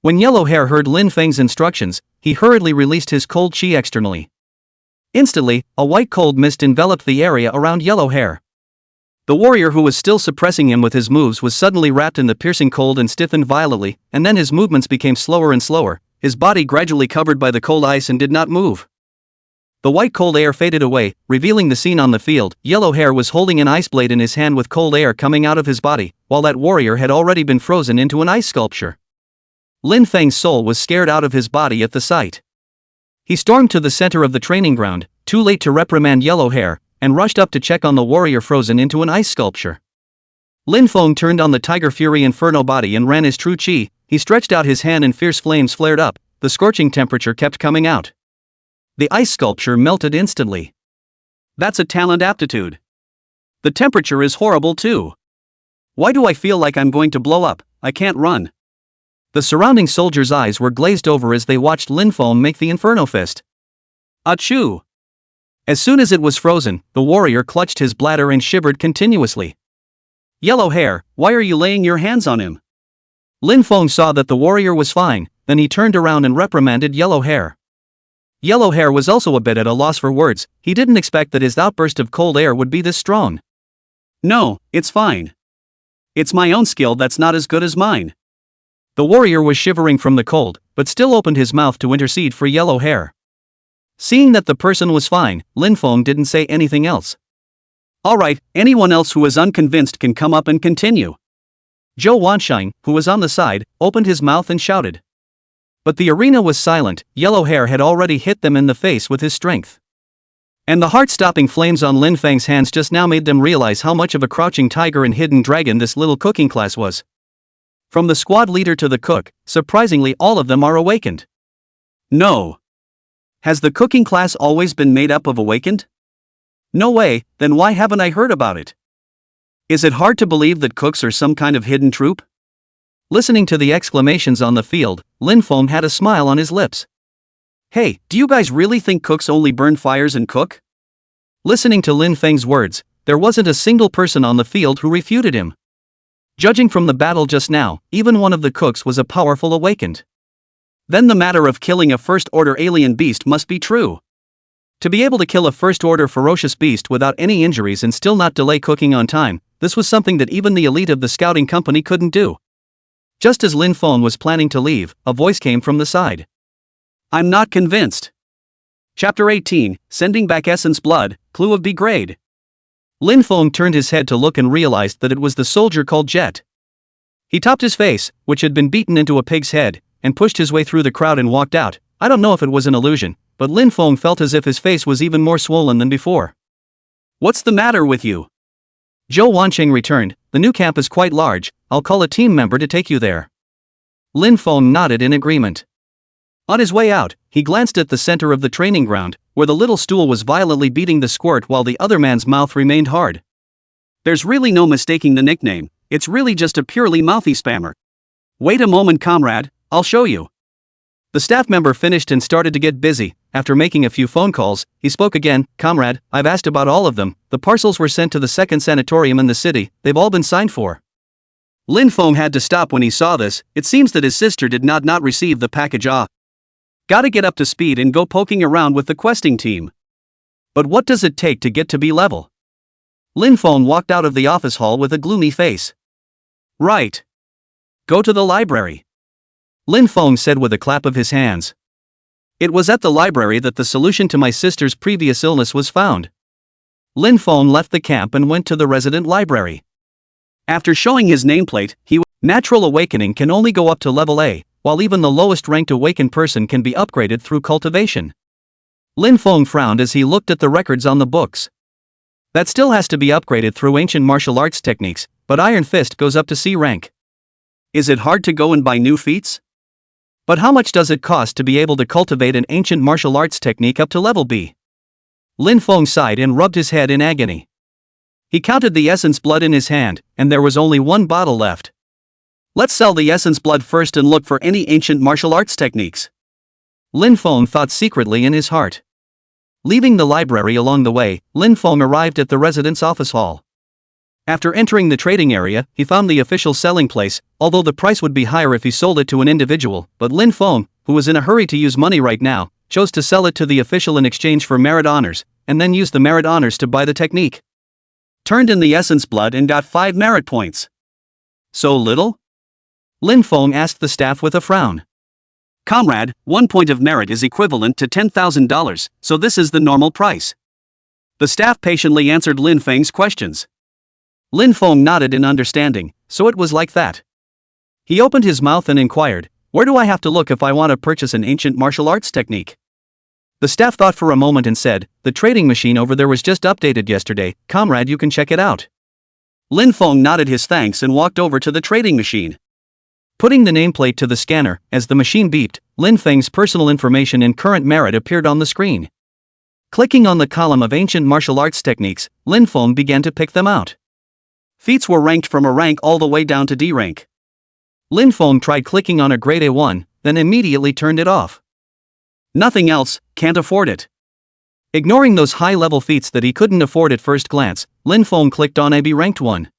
When Yellow Hair heard Lin Feng's instructions, he hurriedly released his cold chi externally. Instantly, a white cold mist enveloped the area around Yellow Hair. The warrior who was still suppressing him with his moves was suddenly wrapped in the piercing cold and stiffened violently, and then his movements became slower and slower, his body gradually covered by the cold ice and did not move. The white cold air faded away, revealing the scene on the field. Yellow Hair was holding an ice blade in his hand with cold air coming out of his body, while that warrior had already been frozen into an ice sculpture. Lin Feng's soul was scared out of his body at the sight. He stormed to the center of the training ground, too late to reprimand Yellow Hair, and rushed up to check on the warrior frozen into an ice sculpture. Lin Feng turned on the Tiger Fury Inferno body and ran his true chi. He stretched out his hand and fierce flames flared up, the scorching temperature kept coming out. The ice sculpture melted instantly. That's a talent aptitude. The temperature is horrible too. Why do I feel like I'm going to blow up? I can't run. The surrounding soldiers' eyes were glazed over as they watched Lin Feng make the inferno fist. Achoo! As soon as it was frozen, the warrior clutched his bladder and shivered continuously. Yellow hair, why are you laying your hands on him? Lin Feng saw that the warrior was fine, then he turned around and reprimanded Yellow Hair. Yellow Hair was also a bit at a loss for words. He didn't expect that his outburst of cold air would be this strong. No, it's fine. It's my own skill that's not as good as mine. The warrior was shivering from the cold, but still opened his mouth to intercede for Yellow Hair. Seeing that the person was fine, Lin Feng didn't say anything else. Alright, anyone else who is unconvinced can come up and continue. Zhou Wansheng, who was on the side, opened his mouth and shouted. But the arena was silent. Yellow Hair had already hit them in the face with his strength. And the heart-stopping flames on Lin Feng's hands just now made them realize how much of a crouching tiger and hidden dragon this little cooking class was. From the squad leader to the cook, surprisingly all of them are awakened. No. Has the cooking class always been made up of awakened? No way, then why haven't I heard about it? Is it hard to believe that cooks are some kind of hidden troop? Listening to the exclamations on the field, Lin Feng had a smile on his lips. Hey, do you guys really think cooks only burn fires and cook? Listening to Lin Feng's words, there wasn't a single person on the field who refuted him. Judging from the battle just now, even one of the cooks was a powerful awakened. Then the matter of killing a first-order alien beast must be true. To be able to kill a first-order ferocious beast without any injuries and still not delay cooking on time, this was something that even the elite of the scouting company couldn't do. Just as Lin Feng was planning to leave, a voice came from the side. I'm not convinced. Chapter 18, Sending Back Essence Blood, Clue of B Grade. Lin Feng turned his head to look and realized that it was the soldier called Jet. He topped his face, which had been beaten into a pig's head, and pushed his way through the crowd and walked out. I don't know if it was an illusion, but Lin Feng felt as if his face was even more swollen than before. What's the matter with you? Zhou Wansheng returned. The new camp is quite large. I'll call a team member to take you there. Lin Feng nodded in agreement. On his way out, he glanced at the center of the training ground, where the little stool was violently beating the squirt while the other man's mouth remained hard. There's really no mistaking the nickname, it's really just a purely mouthy spammer. Wait a moment, comrade, I'll show you. The staff member finished and started to get busy. After making a few phone calls, he spoke again. Comrade, I've asked about all of them. The parcels were sent to the second sanatorium in the city. They've all been signed for. Lin Feng had to stop when he saw this. It seems that his sister did not receive the package. Gotta get up to speed and go poking around with the questing team. But what does it take to get to B level? Lin Feng walked out of the office hall with a gloomy face. Right. Go to the library. Lin Feng said with a clap of his hands. It was at the library that the solution to my sister's previous illness was found. Lin Feng left the camp and went to the resident library. After showing his nameplate, Natural Awakening can only go up to level A, while even the lowest ranked awakened person can be upgraded through cultivation. Lin Feng frowned as he looked at the records on the books. That still has to be upgraded through ancient martial arts techniques, but Iron Fist goes up to C rank. Is it hard to go and buy new feats? But how much does it cost to be able to cultivate an ancient martial arts technique up to level B? Lin Feng sighed and rubbed his head in agony. He counted the essence blood in his hand, and there was only one bottle left. Let's sell the essence blood first and look for any ancient martial arts techniques. Lin Feng thought secretly in his heart. Leaving the library along the way, Lin Feng arrived at the residence office hall. After entering the trading area, he found the official selling place, although the price would be higher if he sold it to an individual, but Lin Feng, who was in a hurry to use money right now, chose to sell it to the official in exchange for merit honors, and then use the merit honors to buy the technique. Turned in the essence blood and got 5 merit points. So little? Lin Feng asked the staff with a frown. Comrade, 1 point of merit is equivalent to $10,000, so this is the normal price. The staff patiently answered Lin Feng's questions. Lin Feng nodded in understanding, so it was like that. He opened his mouth and inquired, where do I have to look if I want to purchase an ancient martial arts technique? The staff thought for a moment and said, the trading machine over there was just updated yesterday, comrade, you can check it out. Lin Feng nodded his thanks and walked over to the trading machine. Putting the nameplate to the scanner, as the machine beeped, Lin Feng's personal information and current merit appeared on the screen. Clicking on the column of ancient martial arts techniques, Lin Feng began to pick them out. Feats were ranked from a rank all the way down to D rank. Lin Feng tried clicking on a grade A1, then immediately turned it off. Nothing else, can't afford it. Ignoring those high-level feats that he couldn't afford at first glance, Lin Feng clicked on a B-ranked one.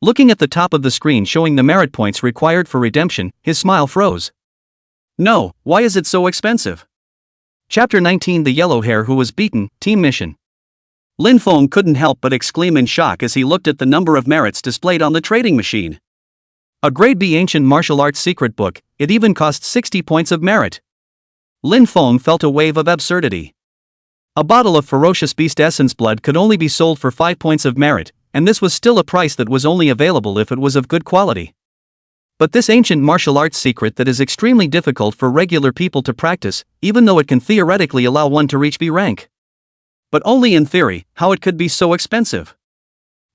Looking at the top of the screen showing the merit points required for redemption, his smile froze. No, why is it so expensive? Chapter 19 The Yellow Hair Who Was Beaten, Team Mission. Lin Feng couldn't help but exclaim in shock as he looked at the number of merits displayed on the trading machine. A grade B ancient martial arts secret book, it even cost 60 points of merit. Lin Feng felt a wave of absurdity. A bottle of ferocious beast essence blood could only be sold for 5 points of merit, and this was still a price that was only available if it was of good quality. But this ancient martial arts secret that is extremely difficult for regular people to practice, even though it can theoretically allow one to reach B rank. But only in theory, how it could be so expensive.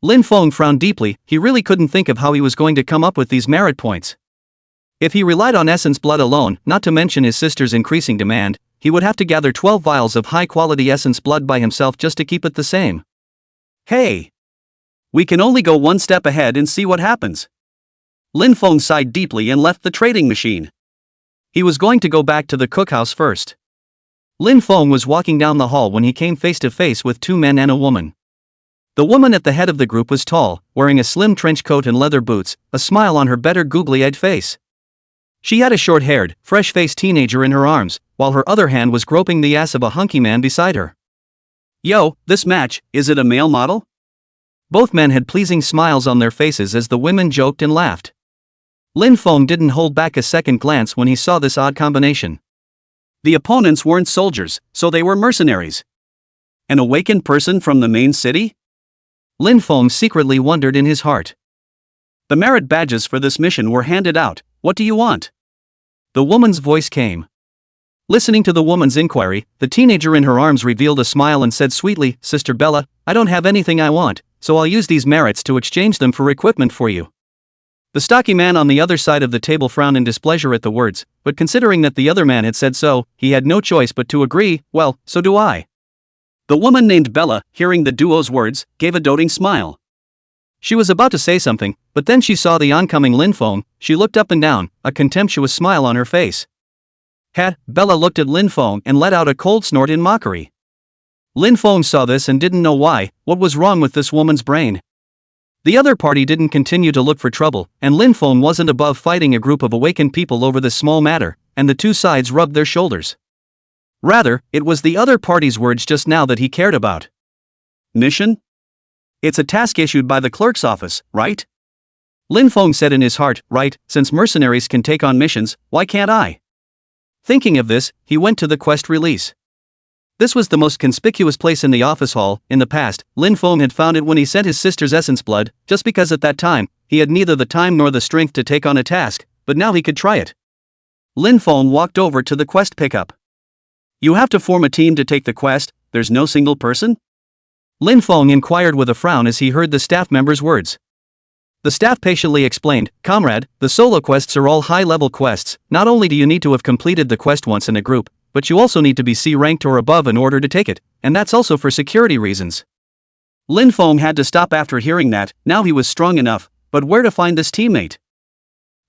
Lin Feng frowned deeply, he really couldn't think of how he was going to come up with these merit points. If he relied on essence blood alone, not to mention his sister's increasing demand, he would have to gather 12 vials of high-quality essence blood by himself just to keep it the same. Hey! We can only go one step ahead and see what happens. Lin Feng sighed deeply and left the trading machine. He was going to go back to the cookhouse first. Lin Feng was walking down the hall when he came face to face with two men and a woman. The woman at the head of the group was tall, wearing a slim trench coat and leather boots, a smile on her better googly-eyed face. She had a short-haired, fresh-faced teenager in her arms, while her other hand was groping the ass of a hunky man beside her. Yo, this match, is it a male model? Both men had pleasing smiles on their faces as the women joked and laughed. Lin Feng didn't hold back a second glance when he saw this odd combination. The opponents weren't soldiers, so they were mercenaries. An awakened person from the main city? Lin Feng secretly wondered in his heart. The merit badges for this mission were handed out. What do you want? The woman's voice came. Listening to the woman's inquiry, the teenager in her arms revealed a smile and said sweetly, Sister Bella, I don't have anything I want, so I'll use these merits to exchange them for equipment for you. The stocky man on the other side of the table frowned in displeasure at the words, but considering that the other man had said so, he had no choice but to agree. Well, so do I. The woman named Bella, hearing the duo's words, gave a doting smile. She was about to say something, but then she saw the oncoming Lin Feng. She looked up and down, a contemptuous smile on her face. Bella looked at Lin Feng and let out a cold snort in mockery. Lin Feng saw this and didn't know why. What was wrong with this woman's brain? The other party didn't continue to look for trouble, and Lin Feng wasn't above fighting a group of awakened people over this small matter, and the two sides rubbed their shoulders. Rather, it was the other party's words just now that he cared about. Mission? It's a task issued by the clerk's office, right? Lin Feng said in his heart, right, since mercenaries can take on missions, why can't I? Thinking of this, he went to the quest release. This was the most conspicuous place in the office hall. In the past, Lin Feng had found it when he sent his sister's essence blood, just because at that time, he had neither the time nor the strength to take on a task, but now he could try it. Lin Feng walked over to the quest pickup. You have to form a team to take the quest, there's no single person? Lin Feng inquired with a frown as he heard the staff member's words. The staff patiently explained, Comrade, the solo quests are all high-level quests. Not only do you need to have completed the quest once in a group, but you also need to be C ranked or above in order to take it, and that's also for security reasons. Lin Feng had to stop after hearing that. Now he was strong enough, but where to find this teammate?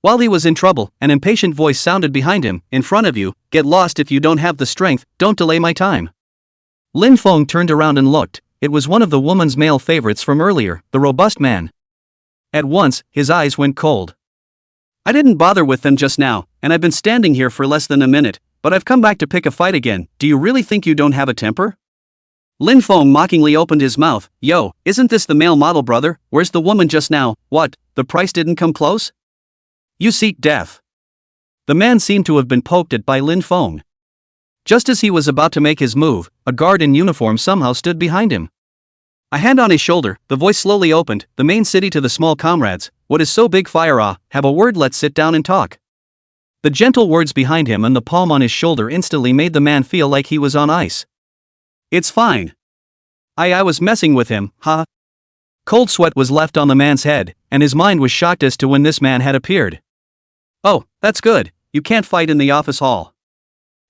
While he was in trouble, an impatient voice sounded behind him, in front of you, get lost if you don't have the strength, don't delay my time. Lin Feng turned around and looked. It was one of the woman's male favorites from earlier, the robust man. At once, his eyes went cold. I didn't bother with them just now, and I've been standing here for less than a minute, but I've come back to pick a fight again. Do you really think you don't have a temper? Lin Feng mockingly opened his mouth. Yo, isn't this the male model brother? Where's the woman just now? What, the price didn't come close? You seek death. The man seemed to have been poked at by Lin Feng. Just as he was about to make his move, a guard in uniform somehow stood behind him. A hand on his shoulder, the voice slowly opened, the main city to the small comrades, what is so big fire have a word, let's sit down and talk. The gentle words behind him and the palm on his shoulder instantly made the man feel like he was on ice. It's fine. I was messing with him, huh? Cold sweat was left on the man's head, and his mind was shocked as to when this man had appeared. Oh, that's good, you can't fight in the office hall.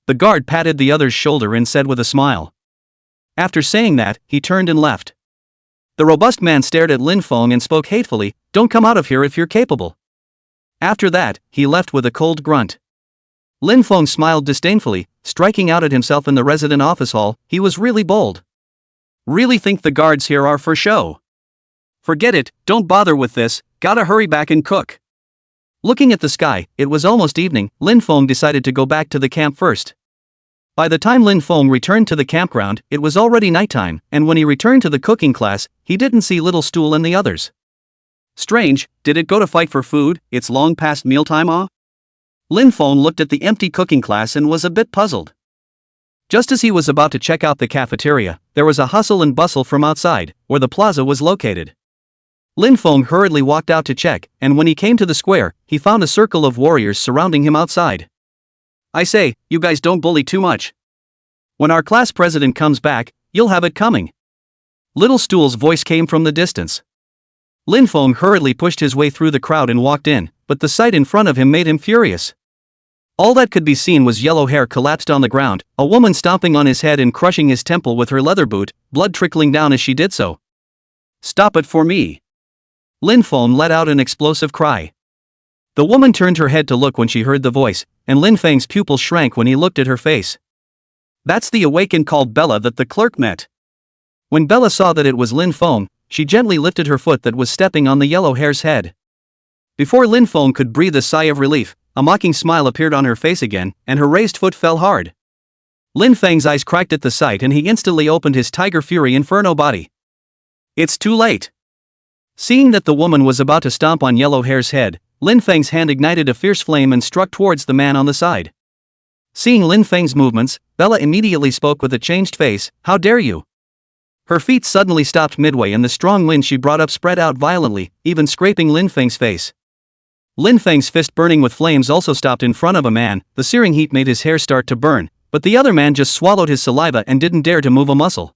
The guard patted the other's shoulder and said with a smile. After saying that, he turned and left. The robust man stared at Lin Feng and spoke hatefully, "Don't come out of here if you're capable." After that, he left with a cold grunt. Lin Feng smiled disdainfully, striking out at himself in the resident office hall. He was really bold. Really think the guards here are for show? Forget it, don't bother with this, gotta hurry back and cook. Looking at the sky, it was almost evening. Lin Feng decided to go back to the camp first. By the time Lin Feng returned to the campground, it was already nighttime, and when he returned to the cooking class, he didn't see Little Stool and the others. Strange, did it go to fight for food? It's long past mealtime, ah? Lin Feng looked at the empty cooking class and was a bit puzzled. Just as he was about to check out the cafeteria, there was a hustle and bustle from outside, where the plaza was located. Lin Feng hurriedly walked out to check, and when he came to the square, he found a circle of warriors surrounding him outside. "I say, you guys don't bully too much. When our class president comes back, you'll have it coming." Little Stool's voice came from the distance. Lin Feng hurriedly pushed his way through the crowd and walked in, but the sight in front of him made him furious. All that could be seen was yellow hair collapsed on the ground, a woman stomping on his head and crushing his temple with her leather boot, blood trickling down as she did so. "Stop it for me!" Lin Feng let out an explosive cry. The woman turned her head to look when she heard the voice, and Lin Feng's pupils shrank when he looked at her face. That's the awakened called Bella that the clerk met. When Bella saw that it was Lin Feng, she gently lifted her foot that was stepping on the yellow hare's head. Before Lin Feng could breathe a sigh of relief, a mocking smile appeared on her face again, and her raised foot fell hard. Lin Feng's eyes cracked at the sight and he instantly opened his Tiger Fury Inferno body. It's too late. Seeing that the woman was about to stomp on yellow hare's head, Lin Feng's hand ignited a fierce flame and struck towards the man on the side. Seeing Lin Feng's movements, Bella immediately spoke with a changed face, "How dare you?" Her feet suddenly stopped midway and the strong wind she brought up spread out violently, even scraping Lin Feng's face. Lin Feng's fist burning with flames also stopped in front of a man. The searing heat made his hair start to burn, but the other man just swallowed his saliva and didn't dare to move a muscle.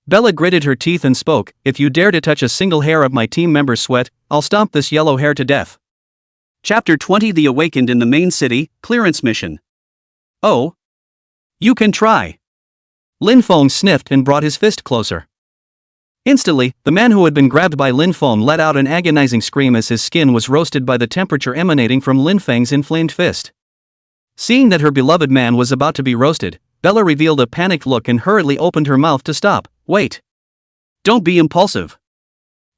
Bella gritted her teeth and spoke, "If you dare to touch a single hair of my team member's sweat, I'll stomp this yellow hair to death." Chapter 20 The Awakened in the Main City, Clearance Mission. "Oh. You can try." Lin Feng sniffed and brought his fist closer. Instantly, the man who had been grabbed by Lin Feng let out an agonizing scream as his skin was roasted by the temperature emanating from Lin Feng's inflamed fist. Seeing that her beloved man was about to be roasted, Bella revealed a panicked look and hurriedly opened her mouth to stop. "Wait. Don't be impulsive."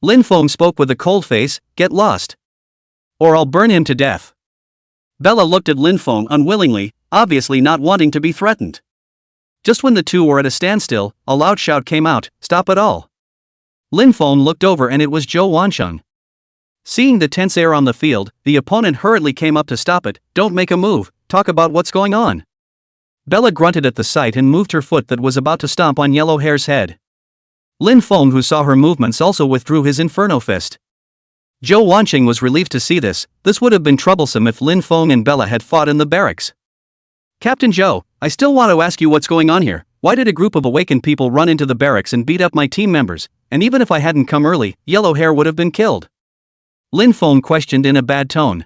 Lin Feng spoke with a cold face, "Get lost. Or I'll burn him to death." Bella looked at Lin Feng unwillingly, obviously not wanting to be threatened. Just when the two were at a standstill, a loud shout came out, "Stop it all." Lin Feng looked over and it was Zhou Wansheng. Seeing the tense air on the field, the opponent hurriedly came up to stop it. "Don't make a move, talk about what's going on." Bella grunted at the sight and moved her foot that was about to stomp on yellow hare's head. Lin Feng, who saw her movements, also withdrew his inferno fist. Zhou Wansheng was relieved to see this. This would have been troublesome if Lin Feng and Bella had fought in the barracks. "Captain Zhou, I still want to ask you what's going on here. Why did a group of awakened people run into the barracks and beat up my team members? And even if I hadn't come early, yellow hair would have been killed." Lin Feng questioned in a bad tone.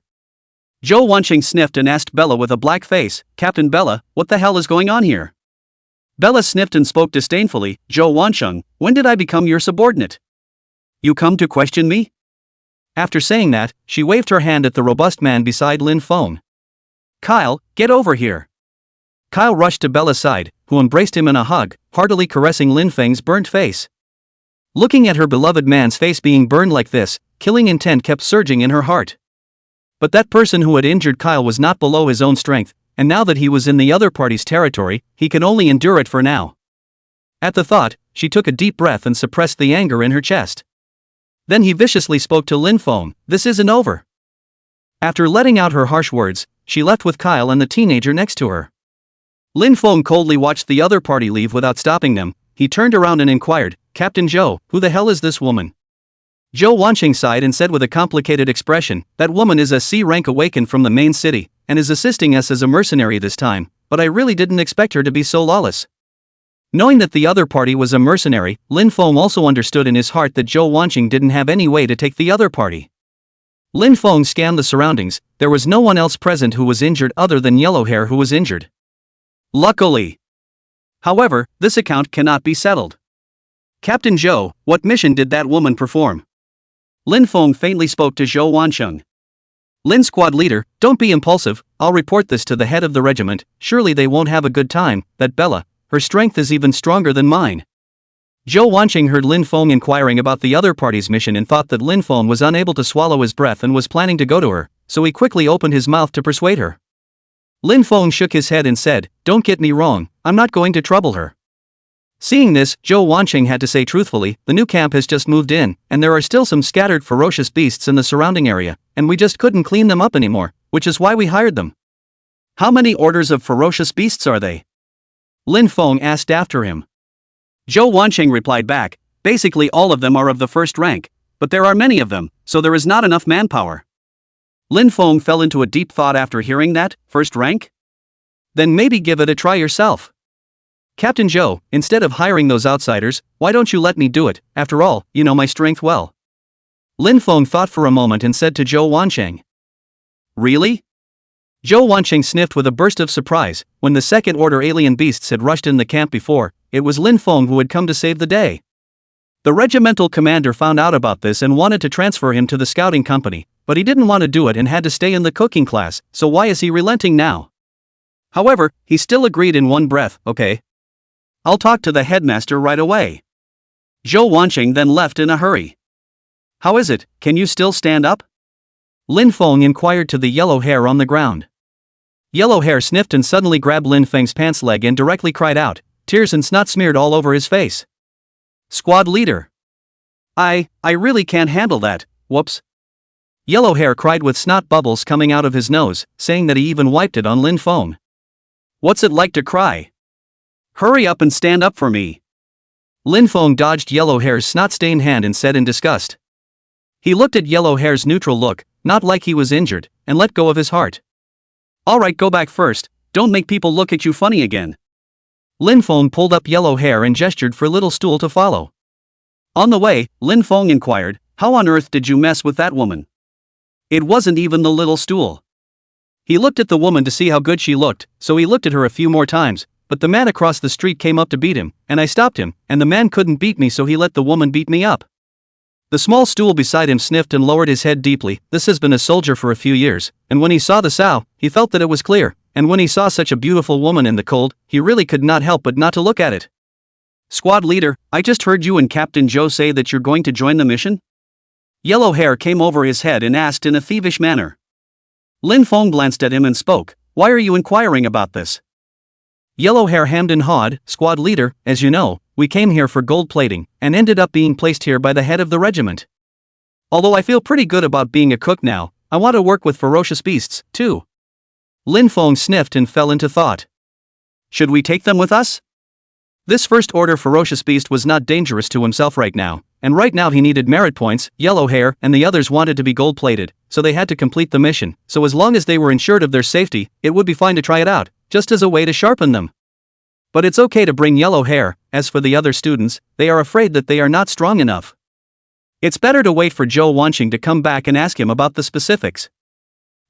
Zhou Wansheng sniffed and asked Bella with a black face, "Captain Bella, what the hell is going on here?" Bella sniffed and spoke disdainfully, "Zhou Wansheng, when did I become your subordinate? You come to question me?" After saying that, she waved her hand at the robust man beside Lin Feng. "Kyle, get over here." Kyle rushed to Bella's side, who embraced him in a hug, heartily caressing Lin Feng's burnt face. Looking at her beloved man's face being burned like this, killing intent kept surging in her heart. But that person who had injured Kyle was not below his own strength, and now that he was in the other party's territory, he could only endure it for now. At the thought, she took a deep breath and suppressed the anger in her chest. Then he viciously spoke to Lin Feng, "This isn't over." After letting out her harsh words, she left with Kyle and the teenager next to her. Lin Feng coldly watched the other party leave without stopping them. He turned around and inquired, "Captain Zhou, who the hell is this woman?" Zhou Wansheng sighed and said with a complicated expression, "That woman is a C-rank awakened from the main city, and is assisting us as a mercenary this time, but I really didn't expect her to be so lawless." Knowing that the other party was a mercenary, Lin Feng also understood in his heart that Zhou Wansheng didn't have any way to take the other party. Lin Feng scanned the surroundings. There was no one else present who was injured other than Yellowhair, who was injured. Luckily. However, this account cannot be settled. Captain Zhou, what mission did that woman perform? Lin Feng faintly spoke to Zhou Wansheng. Lin squad leader, don't be impulsive, I'll report this to the head of the regiment, surely they won't have a good time, that Bella, her strength is even stronger than mine. Zhou Wansheng heard Lin Feng inquiring about the other party's mission and thought that Lin Feng was unable to swallow his breath and was planning to go to her, so he quickly opened his mouth to persuade her. Lin Feng shook his head and said, don't get me wrong, I'm not going to trouble her. Seeing this, Zhou Wansheng had to say truthfully, the new camp has just moved in, and there are still some scattered ferocious beasts in the surrounding area, and we just couldn't clean them up anymore, which is why we hired them. How many orders of ferocious beasts are they? Lin Feng asked after him. Zhou Wansheng replied back, basically all of them are of the first rank, but there are many of them, so there is not enough manpower. Lin Feng fell into a deep thought after hearing that, first rank? Then maybe give it a try yourself. Captain Zhou, instead of hiring those outsiders, why don't you let me do it, after all, you know my strength well. Lin Feng thought for a moment and said to Zhou Wansheng. Really? Zhou Wansheng sniffed with a burst of surprise. When the second order alien beasts had rushed in the camp before, it was Lin Feng who had come to save the day. The regimental commander found out about this and wanted to transfer him to the scouting company, but he didn't want to do it and had to stay in the cooking class, so why is he relenting now? However, he still agreed in one breath, okay. I'll talk to the headmaster right away. Zhou Wansheng then left in a hurry. How is it, can you still stand up? Lin Feng inquired to the yellow hair on the ground. Yellow hair sniffed and suddenly grabbed Lin Feng's pants leg and directly cried out, tears and snot smeared all over his face. Squad leader. I really can't handle that, whoops. Yellow hair cried with snot bubbles coming out of his nose, saying that he even wiped it on Lin Feng. What's it like to cry? Hurry up and stand up for me. Lin Feng dodged Yellow Hair's snot-stained hand and said in disgust. He looked at Yellow Hair's neutral look, not like he was injured, and let go of his heart. Alright, go back first, don't make people look at you funny again. Lin Feng pulled up Yellow Hair and gestured for Little Stool to follow. On the way, Lin Feng inquired, how on earth did you mess with that woman? It wasn't even the Little Stool. He looked at the woman to see how good she looked, so he looked at her a few more times, but the man across the street came up to beat him, and I stopped him, and the man couldn't beat me so he let the woman beat me up. The small stool beside him sniffed and lowered his head deeply. This has been a soldier for a few years, and when he saw the sow, he felt that it was clear, and when he saw such a beautiful woman in the cold, he really could not help but not to look at it. Squad leader, I just heard you and Captain Zhou say that you're going to join the mission? Yellow Hair came over his head and asked in a thievish manner. Lin Feng glanced at him and spoke, why are you inquiring about this? Yellow Hair hemmed and hawed, squad leader, as you know, we came here for gold plating, and ended up being placed here by the head of the regiment. Although I feel pretty good about being a cook now, I want to work with ferocious beasts, too. Lin Feng sniffed and fell into thought. Should we take them with us? This first order ferocious beast was not dangerous to himself right now, and right now he needed merit points. Yellow Hair and the others wanted to be gold plated, so they had to complete the mission, so as long as they were ensured of their safety, it would be fine to try it out, just as a way to sharpen them. But it's okay to bring Yellow Hair. As for the other students, they are afraid that they are not strong enough. It's better to wait for Zhou Wansheng to come back and ask him about the specifics.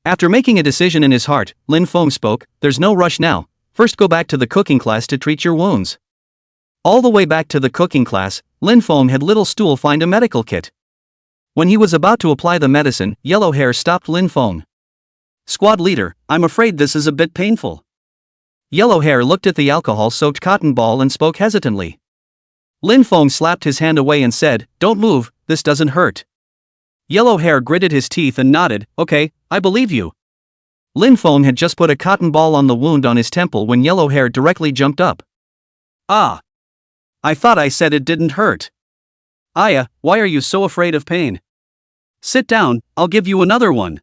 After making a decision in his heart, Lin Feng spoke, there's no rush now, first go back to the cooking class to treat your wounds. All the way back to the cooking class, Lin Feng had Little Stool find a medical kit. When he was about to apply the medicine, Yellow Hair stopped Lin Feng. Squad leader, I'm afraid this is a bit painful. Yellow Hair looked at the alcohol-soaked cotton ball and spoke hesitantly. Lin Feng slapped his hand away and said, don't move, this doesn't hurt. Yellow Hair gritted his teeth and nodded, okay, I believe you. Lin Feng had just put a cotton ball on the wound on his temple when Yellow Hair directly jumped up. Ah! I thought I said it didn't hurt. Aya, why are you so afraid of pain? Sit down, I'll give you another one.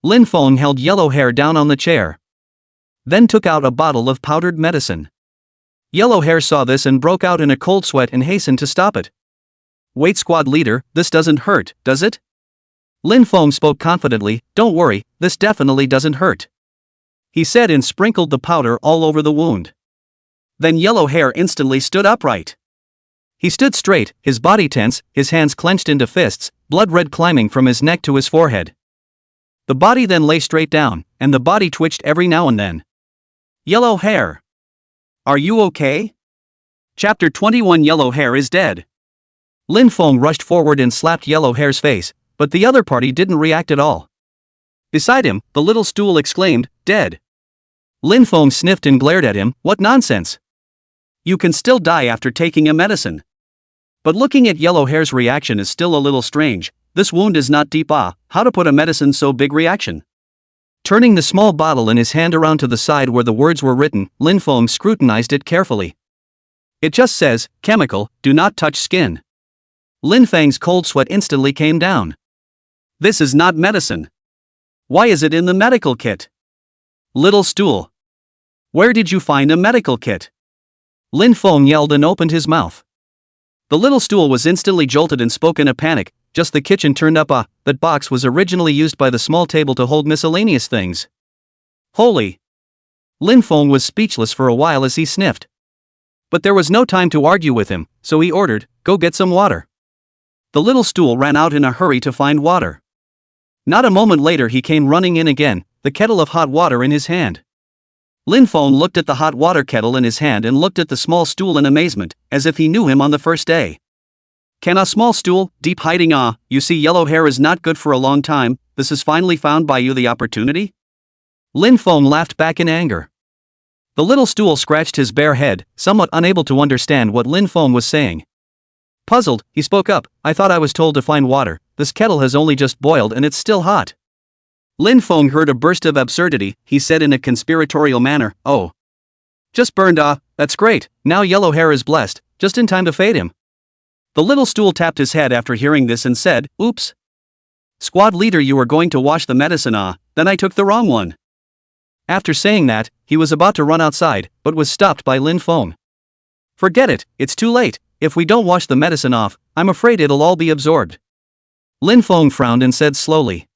Lin Feng held Yellow Hair down on the chair. Then took out a bottle of powdered medicine. Yellow Hair saw this and broke out in a cold sweat and hastened to stop it. Wait, squad leader, this doesn't hurt, does it? Lin Feng spoke confidently, don't worry, this definitely doesn't hurt. He said and sprinkled the powder all over the wound. Then Yellow Hair instantly stood upright. He stood straight, his body tense, his hands clenched into fists, blood red climbing from his neck to his forehead. The body then lay straight down, and the body twitched every now and then. Yellow hair. Are you okay? Chapter 21. Yellow hair is dead. Lin Feng rushed forward and slapped Yellow hair's face, but the other party didn't react at all. Beside him, the little stool exclaimed, "Dead." Lin Feng sniffed and glared at him. What nonsense! You can still die after taking a medicine. But looking at Yellow hair's reaction is still a little strange. This wound is not deep. How to put a medicine so big reaction? Turning the small bottle in his hand around to the side where the words were written, Lin Feng scrutinized it carefully. It just says, chemical, do not touch skin. Lin Feng's cold sweat instantly came down. This is not medicine. Why is it in the medical kit? Little stool. Where did you find a medical kit? Lin Feng yelled and opened his mouth. The little stool was instantly jolted and spoke in a panic. Just the kitchen turned up. That box was originally used by the small table to hold miscellaneous things. Holy! Lin Feng was speechless for a while as he sniffed. But there was no time to argue with him, so he ordered, "Go get some water." The little stool ran out in a hurry to find water. Not a moment later he came running in again, the kettle of hot water in his hand. Lin Feng looked at the hot water kettle in his hand and looked at the small stool in amazement, as if he knew him on the first day. Can a small stool, deep hiding? You see, yellow hair is not good for a long time. This is finally found by you the opportunity? Lin Feng laughed back in anger. The little stool scratched his bare head, somewhat unable to understand what Lin Feng was saying. Puzzled, he spoke up, "I thought I was told to find water. This kettle has only just boiled and it's still hot." Lin Feng heard a burst of absurdity. He said in a conspiratorial manner, "Oh. Just burned. That's great. Now yellow hair is blessed, just in time to fade him." The little stool tapped his head after hearing this and said, "Oops. Squad leader, you were going to wash the medicine. Then I took the wrong one." After saying that, he was about to run outside, but was stopped by Lin Feng. "Forget it, it's too late. If we don't wash the medicine off, I'm afraid it'll all be absorbed." Lin Feng frowned and said slowly.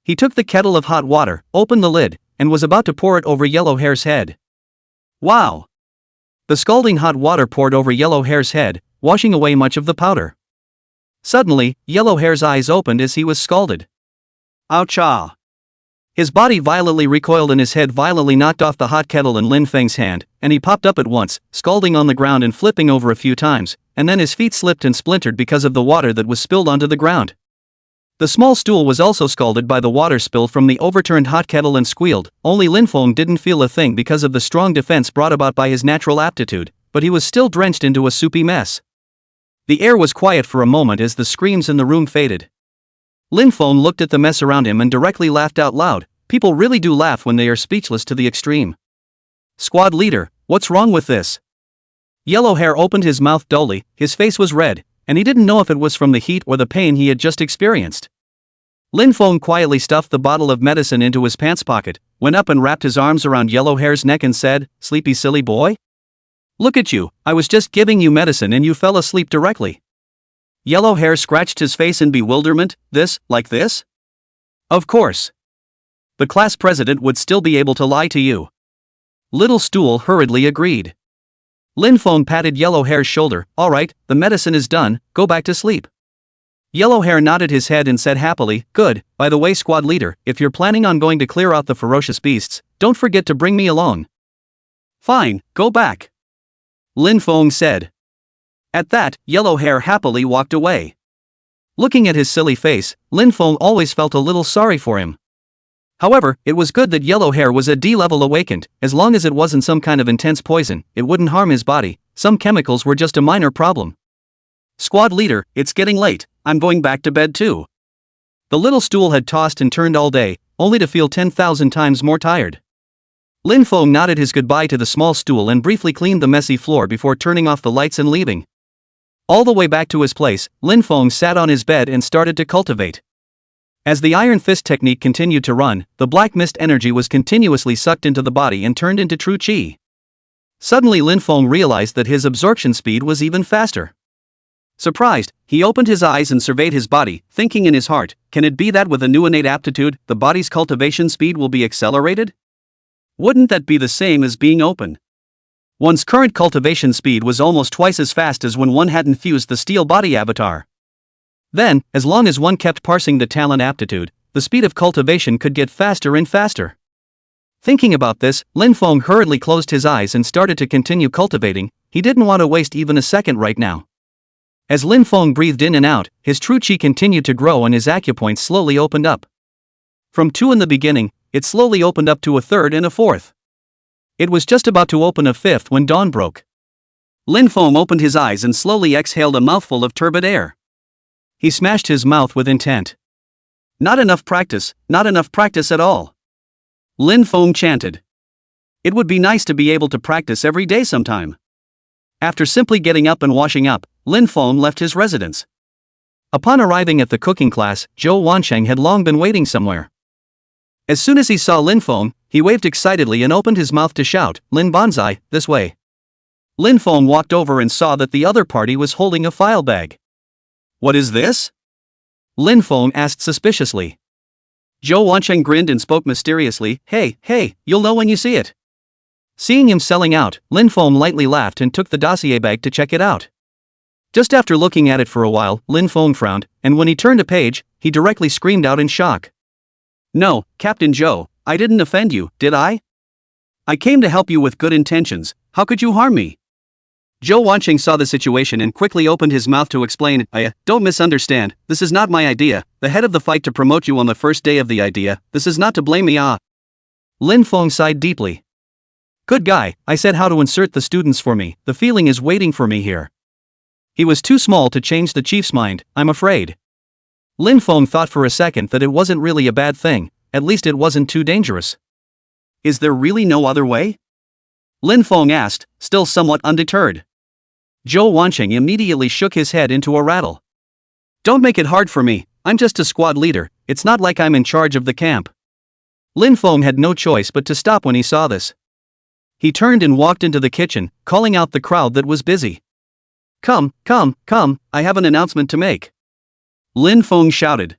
He took the kettle of hot water, opened the lid, and was about to pour it over yellow hair's head. Wow! The scalding hot water poured over yellow hair's head, washing away much of the powder. Suddenly, yellow hair's eyes opened as he was scalded. Ouch! His body violently recoiled and his head violently knocked off the hot kettle in Lin Feng's hand, and he popped up at once, scalding on the ground and flipping over a few times, and then his feet slipped and splintered because of the water that was spilled onto the ground. The small stool was also scalded by the water spilled from the overturned hot kettle and squealed. Only Lin Feng didn't feel a thing because of the strong defense brought about by his natural aptitude, but he was still drenched into a soupy mess. The air was quiet for a moment as the screams in the room faded. Lin Feng looked at the mess around him and directly laughed out loud. People really do laugh when they are speechless to the extreme. "Squad leader, what's wrong with this?" Yellow hair opened his mouth dully, his face was red, and he didn't know if it was from the heat or the pain he had just experienced. Lin Feng quietly stuffed the bottle of medicine into his pants pocket, went up and wrapped his arms around yellow hair's neck and said, "Sleepy silly boy? Look at you, I was just giving you medicine and you fell asleep directly." Yellow hair scratched his face in bewilderment. This, like this? Of course. The class president would still be able to lie to you. Little stool hurriedly agreed. Lin Feng patted yellow hair's shoulder. "All right, the medicine is done, go back to sleep." Yellow hair nodded his head and said happily, "Good. By the way, squad leader, if you're planning on going to clear out the ferocious beasts, don't forget to bring me along." "Fine, go back," Lin Feng said. At that, yellow hair happily walked away. Looking at his silly face, Lin Feng always felt a little sorry for him. However, it was good that yellow hair was a D-level awakened. As long as it wasn't some kind of intense poison, it wouldn't harm his body. Some chemicals were just a minor problem. "Squad leader, it's getting late, I'm going back to bed too." The little stool had tossed and turned all day, only to feel 10,000 times more tired. Lin Feng nodded his goodbye to the small stool and briefly cleaned the messy floor before turning off the lights and leaving. All the way back to his place, Lin Feng sat on his bed and started to cultivate. As the Iron Fist technique continued to run, the black mist energy was continuously sucked into the body and turned into true qi. Suddenly Lin Feng realized that his absorption speed was even faster. Surprised, he opened his eyes and surveyed his body, thinking in his heart, can it be that with a new innate aptitude, the body's cultivation speed will be accelerated? Wouldn't that be the same as being open? One's current cultivation speed was almost twice as fast as when one had infused the steel body avatar. Then, as long as one kept parsing the talent aptitude, the speed of cultivation could get faster and faster. Thinking about this, Lin Feng hurriedly closed his eyes and started to continue cultivating. He didn't want to waste even a second right now. As Lin Feng breathed in and out, his true chi continued to grow and his acupoints slowly opened up. From 2 in the beginning, it slowly opened up to a 3rd and a 4th. It was just about to open a 5th when dawn broke. Lin Feng opened his eyes and slowly exhaled a mouthful of turbid air. He smashed his mouth with intent. Not enough practice at all. Lin Feng chanted. It would be nice to be able to practice every day sometime. After simply getting up and washing up, Lin Feng left his residence. Upon arriving at the cooking class, Zhou Wansheng had long been waiting somewhere. As soon as he saw Lin Feng, he waved excitedly and opened his mouth to shout, "Lin Banzai, this way." Lin Feng walked over and saw that the other party was holding a file bag. "What is this?" Lin Feng asked suspiciously. Zhou Wansheng grinned and spoke mysteriously, Hey, you'll know when you see it." Seeing him selling out, Lin Feng lightly laughed and took the dossier bag to check it out. Just after looking at it for a while, Lin Feng frowned, and when he turned a page, he directly screamed out in shock. "No, Captain Zhou, I didn't offend you, did I? I came to help you with good intentions, how could you harm me?" Zhou Wansheng saw the situation and quickly opened his mouth to explain, Don't misunderstand, this is not my idea, the head of the fight to promote you on the first day of the idea, this is not to blame me Lin Feng sighed deeply. "Good guy, I said how to insert the students for me, the feeling is waiting for me here." He was too small to change the chief's mind, I'm afraid. Lin Feng thought for a second that it wasn't really a bad thing, at least it wasn't too dangerous. Is there really no other way? Lin Feng asked, still somewhat undeterred. Zhou Wansheng immediately shook his head into a rattle. "Don't make it hard for me, I'm just a squad leader, it's not like I'm in charge of the camp." Lin Feng had no choice but to stop when he saw this. He turned and walked into the kitchen, calling out the crowd that was busy. Come, I have an announcement to make." Lin Feng shouted.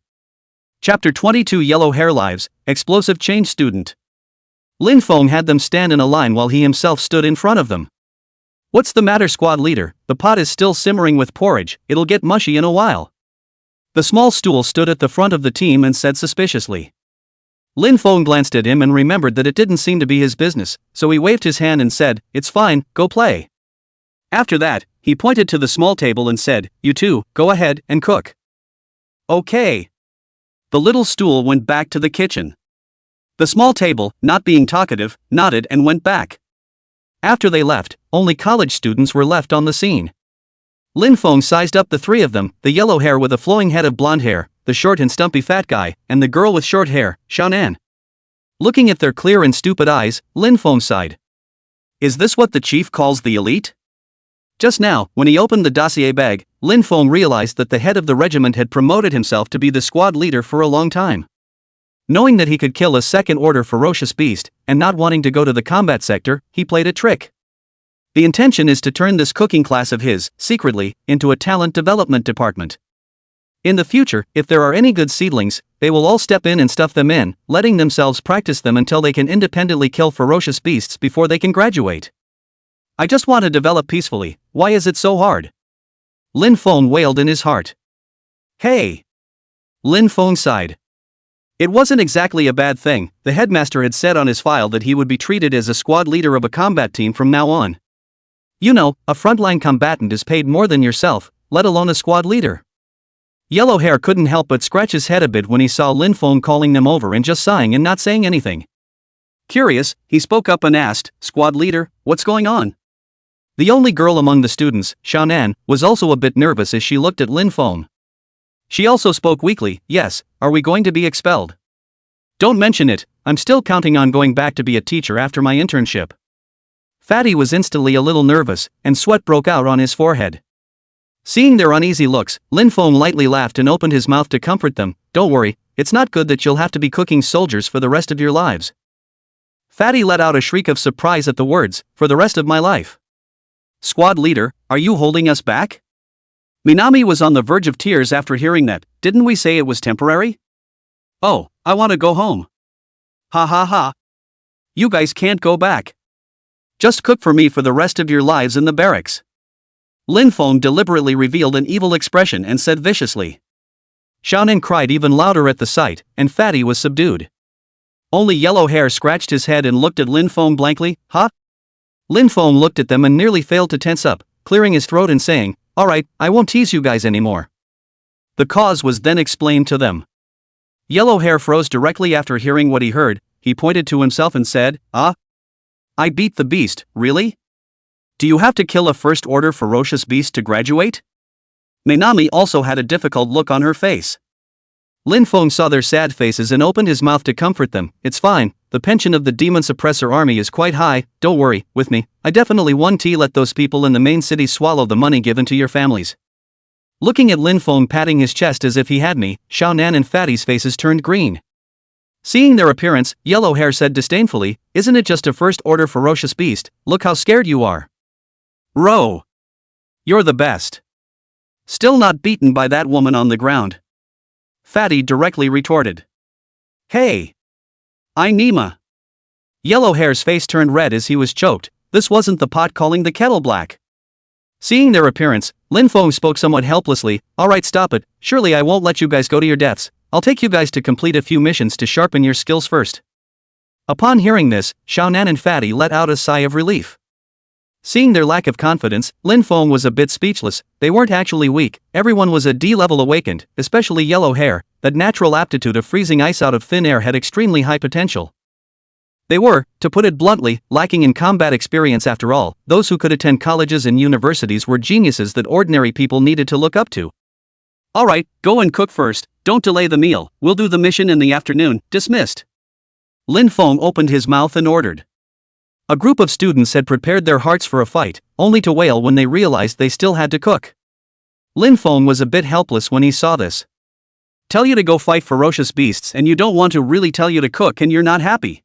Chapter 22 Yellow Hair Lives, Explosive Change Student. Lin Feng had them stand in a line while he himself stood in front of them. "What's the matter, squad leader? The pot is still simmering with porridge, it'll get mushy in a while." The small stool stood at the front of the team and said suspiciously. Lin Feng glanced at him and remembered that it didn't seem to be his business, so he waved his hand and said, "It's fine, go play." After that, he pointed to the small table and said, "You two, go ahead and cook." "Okay." The little stool went back to the kitchen. The small table, not being talkative, nodded and went back. After they left, only college students were left on the scene. Lin Feng sized up the 3 of them, the yellow hair with a flowing head of blonde hair, the short and stumpy fat guy, and the girl with short hair, Shan'an. Looking at their clear and stupid eyes, Lin Feng sighed. Is this what the chief calls the elite? Just now, when he opened the dossier bag, Lin Feng realized that the head of the regiment had promoted himself to be the squad leader for a long time. Knowing that he could kill a second-order ferocious beast, and not wanting to go to the combat sector, he played a trick. The intention is to turn this cooking class of his, secretly, into a talent development department. In the future, if there are any good seedlings, they will all step in and stuff them in, letting themselves practice them until they can independently kill ferocious beasts before they can graduate. I just want to develop peacefully, why is it so hard? Lin Feng wailed in his heart. Hey! Lin Feng sighed. It wasn't exactly a bad thing, the headmaster had said on his file that he would be treated as a squad leader of a combat team from now on. You know, a frontline combatant is paid more than yourself, let alone a squad leader. Yellow Hair couldn't help but scratch his head a bit when he saw Lin Feng calling them over and just sighing and not saying anything. Curious, he spoke up and asked, "Squad leader, what's going on?" The only girl among the students, Shan'an, was also a bit nervous as she looked at Lin Feng. She also spoke weakly, "Yes, are we going to be expelled?" "Don't mention it, I'm still counting on going back to be a teacher after my internship." Fatty was instantly a little nervous, and sweat broke out on his forehead. Seeing their uneasy looks, Lin Feng lightly laughed and opened his mouth to comfort them. "Don't worry, it's not good that you'll have to be cooking soldiers for the rest of your lives." Fatty let out a shriek of surprise at the words, "For the rest of my life." "Squad leader, are you holding us back?" Minami was on the verge of tears after hearing that. "Didn't we say it was temporary?" "Oh, I want to go home." "Ha ha ha. You guys can't go back." Just cook for me for the rest of your lives in the barracks. Lin Feng deliberately revealed an evil expression and said viciously. Xiaonan cried even louder at the sight, and Fatty was subdued. Only Yellow Hair scratched his head and looked at Lin Feng blankly. Huh? Lin Feng looked at them and nearly failed to tense up, clearing his throat and saying, "Alright, I won't tease you guys anymore." The cause was then explained to them. Yellow Hair froze directly after hearing what he heard. He pointed to himself and said, "Ah? I beat the beast, really? Do you have to kill a first-order ferocious beast to graduate?" Minami also had a difficult look on her face. Lin Feng saw their sad faces and opened his mouth to comfort them. "It's fine, the pension of the demon suppressor army is quite high, don't worry, with me, I definitely won't let those people in the main city swallow the money given to your families." Looking at Lin Feng patting his chest as if he had me, Xiaonan and Fatty's faces turned green. Seeing their appearance, Yellow Hair said disdainfully, "Isn't it just a first-order ferocious beast? Look how scared you are. Ro! You're the best. Still not beaten by that woman on the ground." Fatty directly retorted. "Hey! I Nima." Yellow Hair's face turned red as he was choked. This wasn't the pot calling the kettle black. Seeing their appearance, Lin Feng spoke somewhat helplessly. "Alright, stop it, surely I won't let you guys go to your deaths. I'll take you guys to complete a few missions to sharpen your skills first." Upon hearing this, Xiaonan and Fatty let out a sigh of relief. Seeing their lack of confidence, Lin Feng was a bit speechless. They weren't actually weak, everyone was a D-level awakened, especially Yellow Hair. That natural aptitude of freezing ice out of thin air had extremely high potential. They were, to put it bluntly, lacking in combat experience after all. Those who could attend colleges and universities were geniuses that ordinary people needed to look up to. "Alright, go and cook first, don't delay the meal, we'll do the mission in the afternoon, dismissed." Lin Feng opened his mouth and ordered. A group of students had prepared their hearts for a fight, only to wail when they realized they still had to cook. Lin Feng was a bit helpless when he saw this. Tell you to go fight ferocious beasts and you don't want to really tell you to cook and you're not happy.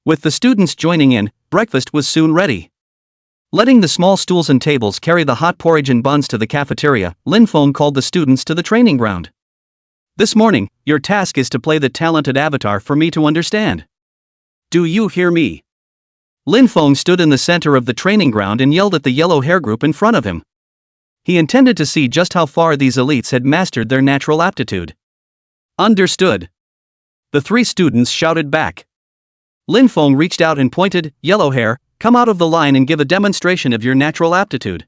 With the students joining in, breakfast was soon ready. Letting the small stools and tables carry the hot porridge and buns to the cafeteria, Lin Feng called the students to the training ground. "This morning, your task is to play the talented avatar for me to understand. Do you hear me?" Lin Feng stood in the center of the training ground and yelled at the Yellow Hair group in front of him. He intended to see just how far these elites had mastered their natural aptitude. "Understood." The three students shouted back. Lin Feng reached out and pointed. "Yellow Hair, come out of the line and give a demonstration of your natural aptitude."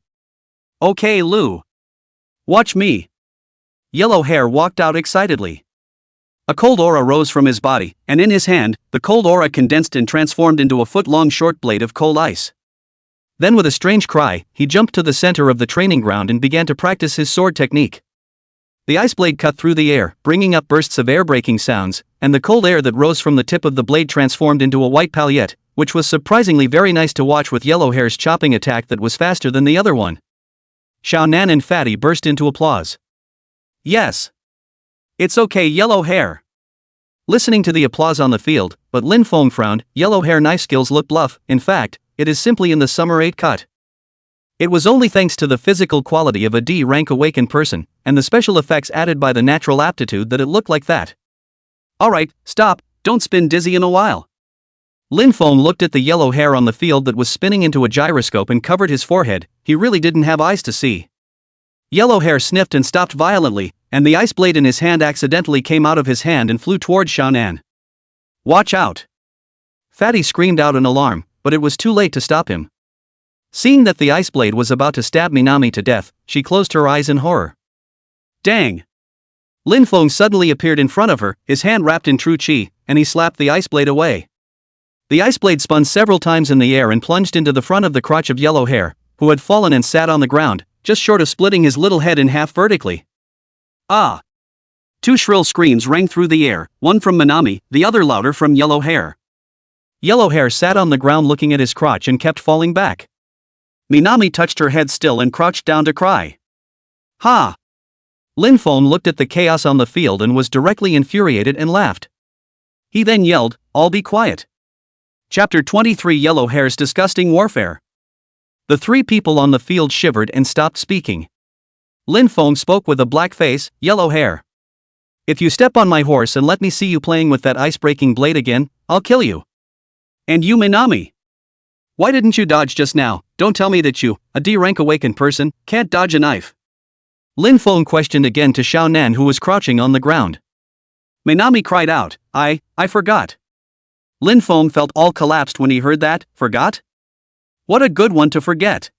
"Okay, Lu. Watch me." Yellow Hair walked out excitedly. A cold aura rose from his body, and in his hand, the cold aura condensed and transformed into a foot-long short blade of cold ice. Then with a strange cry, he jumped to the center of the training ground and began to practice his sword technique. The ice blade cut through the air, bringing up bursts of air-breaking sounds, and the cold air that rose from the tip of the blade transformed into a white palette, which was surprisingly very nice to watch with Yellow Hair's chopping attack that was faster than the other one. Xiaonan and Fatty burst into applause. "Yes. It's okay, Yellow Hair." Listening to the applause on the field, but Lin Feng frowned. Yellow Hair knife skills look bluff, in fact, it is simply in the summer 8 cut. It was only thanks to the physical quality of a D-rank awakened person, and the special effects added by the natural aptitude that it looked like that. "Alright, stop, don't spin dizzy in a while." Lin Feng looked at the Yellow Hair on the field that was spinning into a gyroscope and covered his forehead. He really didn't have eyes to see. Yellow Hair sniffed and stopped violently, and the ice blade in his hand accidentally came out of his hand and flew toward Xiaonan. "Watch out!" Fatty screamed out in alarm, but it was too late to stop him. Seeing that the ice blade was about to stab Minami to death, she closed her eyes in horror. Dang! Lin Feng suddenly appeared in front of her, his hand wrapped in true chi, and he slapped the ice blade away. The ice blade spun several times in the air and plunged into the front of the crotch of Yellow Hair, who had fallen and sat on the ground, just short of splitting his little head in half vertically. "Ah!" 2 shrill screams rang through the air, one from Minami, the other louder from Yellow Hair. Yellow Hair sat on the ground looking at his crotch and kept falling back. Minami touched her head still and crouched down to cry. "Ha!" Lin Feng looked at the chaos on the field and was directly infuriated and laughed. He then yelled, "All be quiet." Chapter 23 Yellow Hair's Disgusting Warfare. The 3 people on the field shivered and stopped speaking. Lin Feng spoke with a black face. "Yellow Hair, if you step on my horse and let me see you playing with that ice-breaking blade again, I'll kill you. And you Minami. Why didn't you dodge just now? Don't tell me that you, a D-rank awakened person, can't dodge a knife. Lin Feng questioned again to Xiao Nan, who was crouching on the ground. Minami cried out, I forgot. Lin Feng felt all collapsed when he heard that. Forgot? What a good one to forget.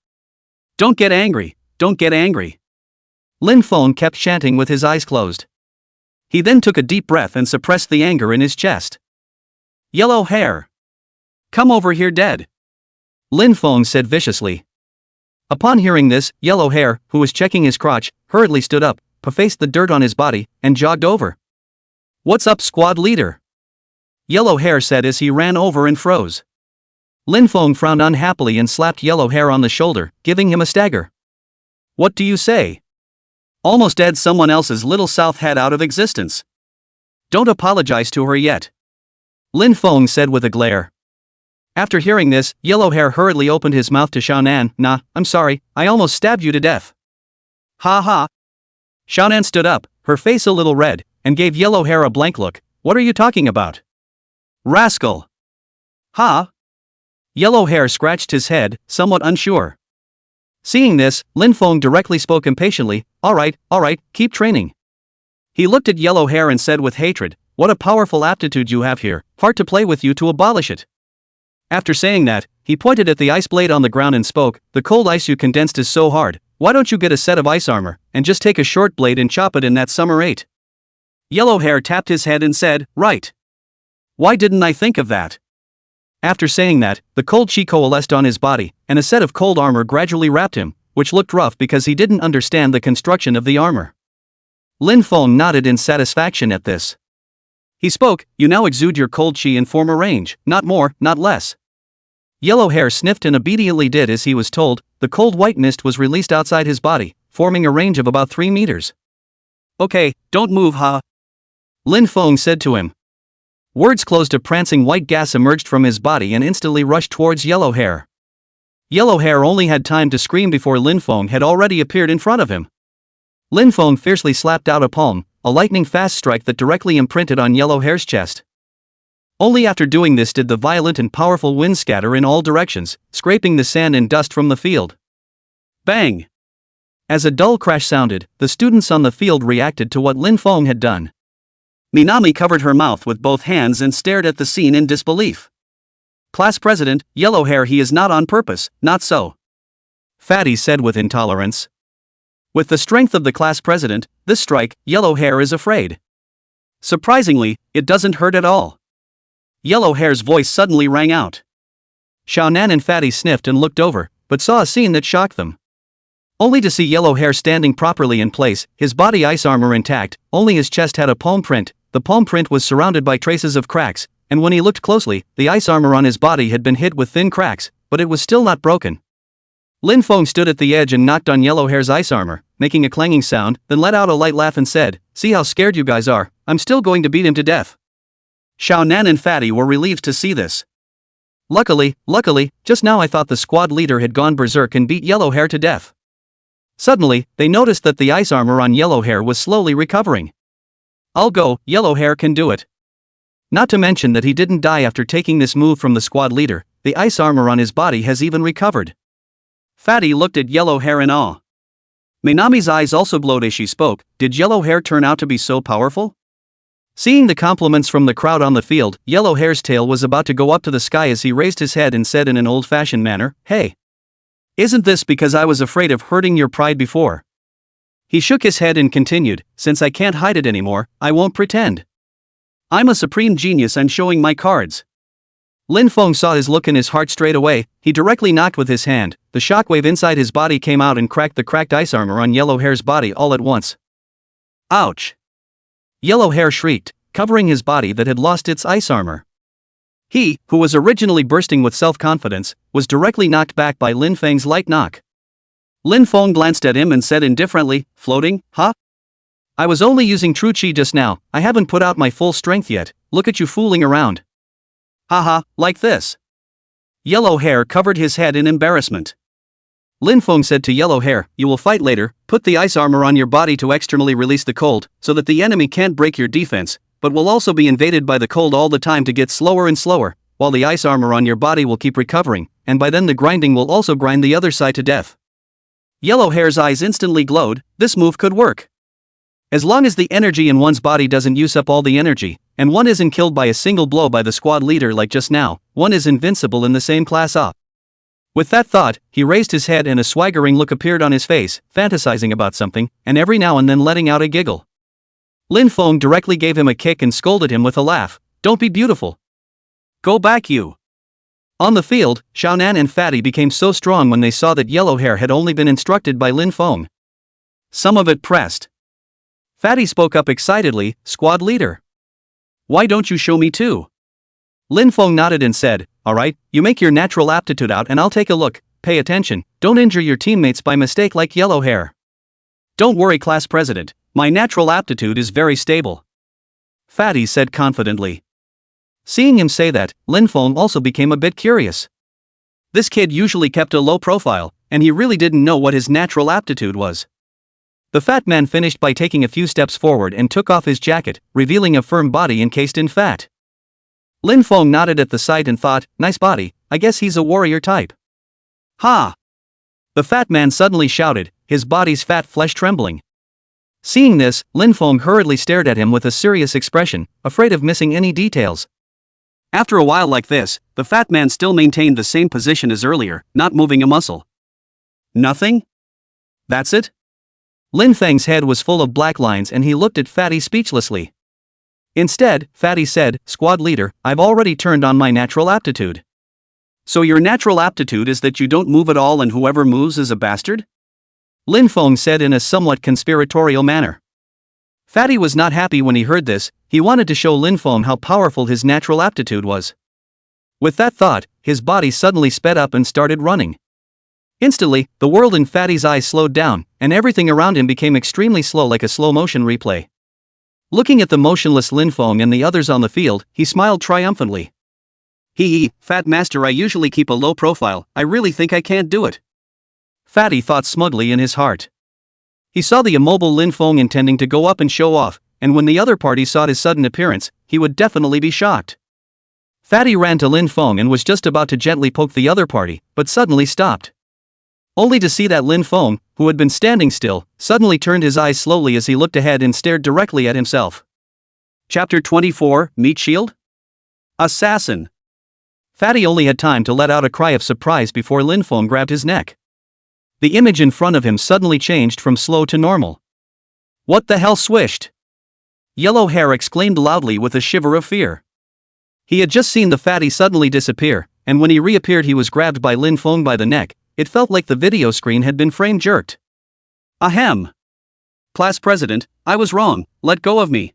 Don't get angry, don't get angry. Lin Feng kept chanting with his eyes closed. He then took a deep breath and suppressed the anger in his chest. Yellow hair. Come over here dead. Lin Feng said viciously. Upon hearing this, Yellow Hair, who was checking his crotch, hurriedly stood up, effaced the dirt on his body, and jogged over. What's up, squad leader? Yellow Hair said as he ran over and froze. Lin Feng frowned unhappily and slapped Yellow Hair on the shoulder, giving him a stagger. What do you say? Almost dead, someone else's little south head out of existence. Don't apologize to her yet. Lin Feng said with a glare. After hearing this, Yellow Hair hurriedly opened his mouth to Xiao Nan. Nah, I'm sorry, I almost stabbed you to death. Ha ha. Xiao Nan stood up, her face a little red, and gave Yellow Hair a blank look. What are you talking about? Rascal. Ha? Yellow Hair scratched his head, somewhat unsure. Seeing this, Lin Feng directly spoke impatiently. Alright, keep training. He looked at Yellow Hair and said with hatred, what a powerful aptitude you have here, hard to play with you to abolish it. After saying that, he pointed at the ice blade on the ground and spoke, the cold ice you condensed is so hard, why don't you get a set of ice armor, and just take a short blade and chop it in that summer 8. Yellow Hair tapped his head and said, right. Why didn't I think of that? After saying that, the cold chi coalesced on his body, and a set of cold armor gradually wrapped him, which looked rough because he didn't understand the construction of the armor. Lin Feng nodded in satisfaction at this. He spoke, you now exude your cold chi and form a range, not more, not less. Yellow Hair sniffed and obediently did as he was told. The cold white mist was released outside his body, forming a range of about 3 meters. Okay, don't move, ha. Lin Feng said to him. Words closed. A prancing white gas emerged from his body and instantly rushed towards Yellow Hair. Yellow Hair only had time to scream before Lin Feng had already appeared in front of him. Lin Feng fiercely slapped out a palm, a lightning-fast strike that directly imprinted on Yellow Hair's chest. Only after doing this did the violent and powerful wind scatter in all directions, scraping the sand and dust from the field. Bang! As a dull crash sounded, the students on the field reacted to what Lin Feng had done. Minami covered her mouth with both hands and stared at the scene in disbelief. Class president, Yellow Hair, he is not on purpose, not so. Fatty said with intolerance. With the strength of the class president, this strike, Yellow Hair is afraid. Surprisingly, it doesn't hurt at all. Yellow Hair's voice suddenly rang out. Xiao Nan and Fatty sniffed and looked over, but saw a scene that shocked them. Only to see Yellow Hair standing properly in place, his body ice armor intact, only his chest had a palm print. The palm print was surrounded by traces of cracks, and when he looked closely, the ice armor on his body had been hit with thin cracks, but it was still not broken. Lin Feng stood at the edge and knocked on Yellow Hair's ice armor, making a clanging sound, then let out a light laugh and said, see how scared you guys are, I'm still going to beat him to death. Xiao Nan and Fatty were relieved to see this. Luckily, just now I thought the squad leader had gone berserk and beat Yellow Hair to death. Suddenly, they noticed that the ice armor on Yellow Hair was slowly recovering. I'll go, Yellow Hair can do it. Not to mention that he didn't die after taking this move from the squad leader, the ice armor on his body has even recovered. Fatty looked at Yellow Hair in awe. Minami's eyes also glowed as she spoke, did Yellow Hair turn out to be so powerful? Seeing the compliments from the crowd on the field, Yellow Hair's tail was about to go up to the sky as he raised his head and said in an old-fashioned manner, hey. Isn't this because I was afraid of hurting your pride before? He shook his head and continued, since I can't hide it anymore, I won't pretend. I'm a supreme genius and showing my cards. Lin Feng saw his look in his heart straight away. He directly knocked with his hand. The shockwave inside his body came out and cracked the cracked ice armor on Yellow Hair's body all at once. Ouch! Yellow Hair shrieked, covering his body that had lost its ice armor. He, who was originally bursting with self-confidence, was directly knocked back by Lin Feng's light knock. Lin Feng glanced at him and said indifferently, floating, huh? I was only using true chi just now, I haven't put out my full strength yet, look at you fooling around. Haha, like this. Yellow Hair covered his head in embarrassment. Lin Feng said to Yellow Hair, you will fight later, put the ice armor on your body to externally release the cold, so that the enemy can't break your defense, but will also be invaded by the cold all the time to get slower and slower. while the ice armor on your body will keep recovering, and by then the grinding will also grind the other side to death. Yellowhair's eyes instantly glowed. This move could work. As long as the energy in one's body doesn't use up all the energy, and one isn't killed by a single blow by the squad leader like just now, one is invincible in the same class up. With that thought, he raised his head and a swaggering look appeared on his face, fantasizing about something, and every now and then letting out a giggle. Lin Feng directly gave him a kick and scolded him with a laugh. Don't be beautiful. Go back you. On the field, Xiaonan and Fatty became so strong when they saw that Yellowhair had only been instructed by Lin Feng. Some of it pressed. Fatty spoke up excitedly, squad leader. Why don't you show me too? Lin Feng nodded and said, alright, you make your natural aptitude out and I'll take a look, pay attention, don't injure your teammates by mistake like Yellowhair. Don't worry class president, my natural aptitude is very stable. Fatty said confidently. Seeing him say that, Lin Feng also became a bit curious. This kid usually kept a low profile, and he really didn't know what his natural aptitude was. The fat man finished by taking a few steps forward and took off his jacket, revealing a firm body encased in fat. Lin Feng nodded at the sight and thought, nice body, I guess he's a warrior type. Ha! The fat man suddenly shouted, his body's fat flesh trembling. Seeing this, Lin Feng hurriedly stared at him with a serious expression, afraid of missing any details. After a while like this, the fat man still maintained the same position as earlier, not moving a muscle. Nothing? That's it? Lin Feng's head was full of black lines and he looked at Fatty speechlessly. Instead, Fatty said, squad leader, I've already turned on my natural aptitude. So your natural aptitude is that you don't move at all and whoever moves is a bastard? Lin Feng said in a somewhat conspiratorial manner. Fatty was not happy when he heard this, he wanted to show Lin Feng how powerful his natural aptitude was. With that thought, his body suddenly sped up and started running. Instantly, the world in Fatty's eyes slowed down, and everything around him became extremely slow like a slow-motion replay. Looking at the motionless Lin Feng and the others on the field, he smiled triumphantly. Hee, Fat Master, I usually keep a low profile, I really think I can't do it. Fatty thought smugly in his heart. He saw the immobile Lin Feng intending to go up and show off, and when the other party saw his sudden appearance, he would definitely be shocked. Fatty ran to Lin Feng and was just about to gently poke the other party, but suddenly stopped. Only to see that Lin Feng, who had been standing still, suddenly turned his eyes slowly as he looked ahead and stared directly at himself. Chapter 24, Meat Shield? Assassin. Fatty only had time to let out a cry of surprise before Lin Feng grabbed his neck. The image in front of him suddenly changed from slow to normal. What the hell swished? Yellowhair exclaimed loudly with a shiver of fear. He had just seen the fatty suddenly disappear, and when he reappeared he was grabbed by Lin Feng by the neck. It felt like the video screen had been frame jerked. Ahem. Class president, I was wrong, let go of me.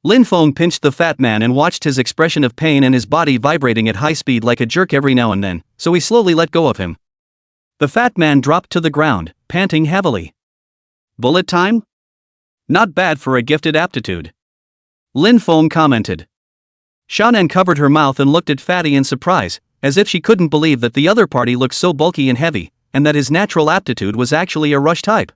Lin Feng pinched the fat man and watched his expression of pain and his body vibrating at high speed like a jerk every now and then, so he slowly let go of him. The fat man dropped to the ground, panting heavily. Bullet time? Not bad for a gifted aptitude. Lin Feng commented. Xiaonan covered her mouth and looked at Fatty in surprise, as if she couldn't believe that the other party looked so bulky and heavy, and that his natural aptitude was actually a rush type.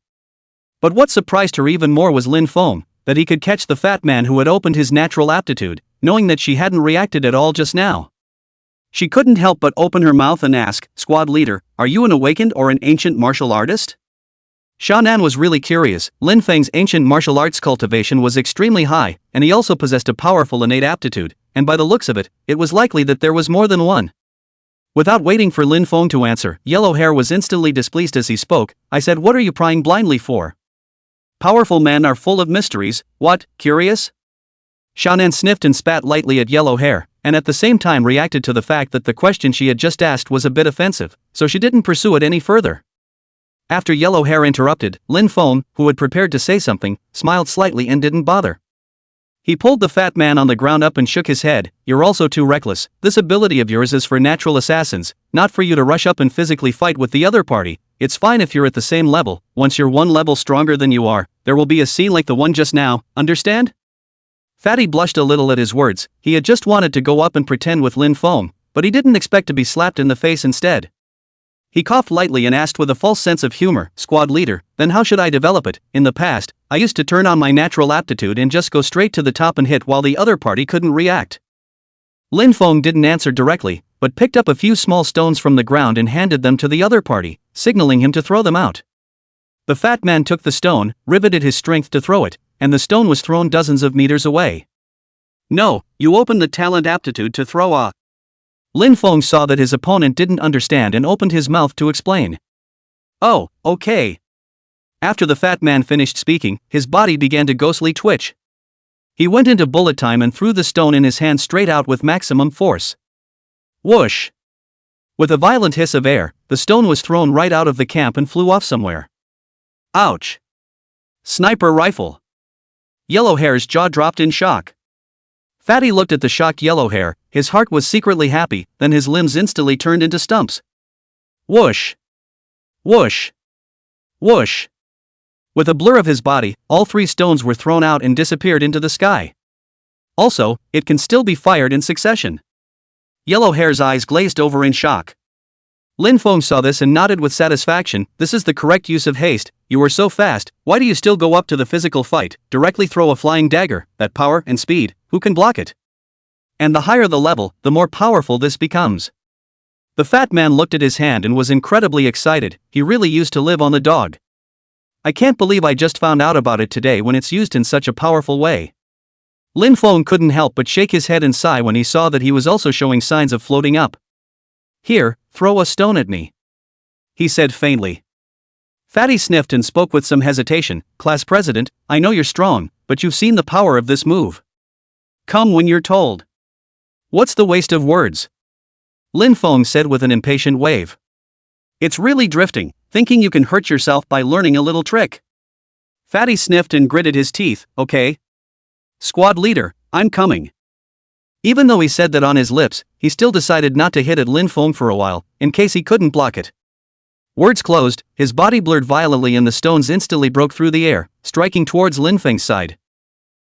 But what surprised her even more was Lin Feng, that he could catch the fat man who had opened his natural aptitude, knowing that she hadn't reacted at all just now. She couldn't help but open her mouth and ask, squad leader, are you an awakened or an ancient martial artist? Xiaonan was really curious. Lin Feng's ancient martial arts cultivation was extremely high, and he also possessed a powerful innate aptitude, and by the looks of it, it was likely that there was more than one. Without waiting for Lin Feng to answer, Yellowhair was instantly displeased as he spoke. I said, what are you prying blindly for? Powerful men are full of mysteries, what, curious? Xiaonan sniffed and spat lightly at Yellowhair, and at the same time reacted to the fact that the question she had just asked was a bit offensive, so she didn't pursue it any further. After Yellowhair interrupted, Lin Feng, who had prepared to say something, smiled slightly and didn't bother. He pulled the fat man on the ground up and shook his head. You're also too reckless. This ability of yours is for natural assassins, not for you to rush up and physically fight with the other party. It's fine if you're at the same level. Once you're one level stronger than you are, there will be a scene like the one just now, understand? Fatty blushed a little at his words. He had just wanted to go up and pretend with Lin Feng, but he didn't expect to be slapped in the face instead. He coughed lightly and asked with a false sense of humor, squad leader, then how should I develop it? In the past, I used to turn on my natural aptitude and just go straight to the top and hit while the other party couldn't react. Lin Feng didn't answer directly, but picked up a few small stones from the ground and handed them to the other party, signaling him to throw them out. The fat man took the stone, riveted his strength to throw it, and the stone was thrown dozens of meters away. No, you opened the talent aptitude to throw a... Lin Feng saw that his opponent didn't understand and opened his mouth to explain. Oh, okay. After the fat man finished speaking, his body began to ghostly twitch. He went into bullet time and threw the stone in his hand straight out with maximum force. Whoosh! With a violent hiss of air, the stone was thrown right out of the camp and flew off somewhere. Ouch! Sniper rifle! Yellowhair's jaw dropped in shock. Fatty looked at the shocked Yellowhair, his heart was secretly happy, then his limbs instantly turned into stumps. Whoosh! Whoosh! Whoosh! With a blur of his body, all three stones were thrown out and disappeared into the sky. Also, it can still be fired in succession. Yellowhair's eyes glazed over in shock. Lin Feng saw this and nodded with satisfaction. This is the correct use of haste. You are so fast, why do you still go up to the physical fight, directly throw a flying dagger, that power and speed, who can block it? And the higher the level, the more powerful this becomes. The fat man looked at his hand and was incredibly excited. He really used to live on the dog. I can't believe I just found out about it today when it's used in such a powerful way. Lin Feng couldn't help but shake his head and sigh when he saw that he was also showing signs of floating up. Here, throw a stone at me, he said faintly. Fatty sniffed and spoke with some hesitation. Class president, I know you're strong, but you've seen the power of this move. Come when you're told. What's the waste of words? Lin Feng said with an impatient wave. It's really drifting, thinking you can hurt yourself by learning a little trick. Fatty sniffed and gritted his teeth. Okay. Squad leader, I'm coming. Even though he said that on his lips, he still decided not to hit at Lin Feng for a while, in case he couldn't block it. Words closed, his body blurred violently and the stones instantly broke through the air, striking towards Lin Feng's side.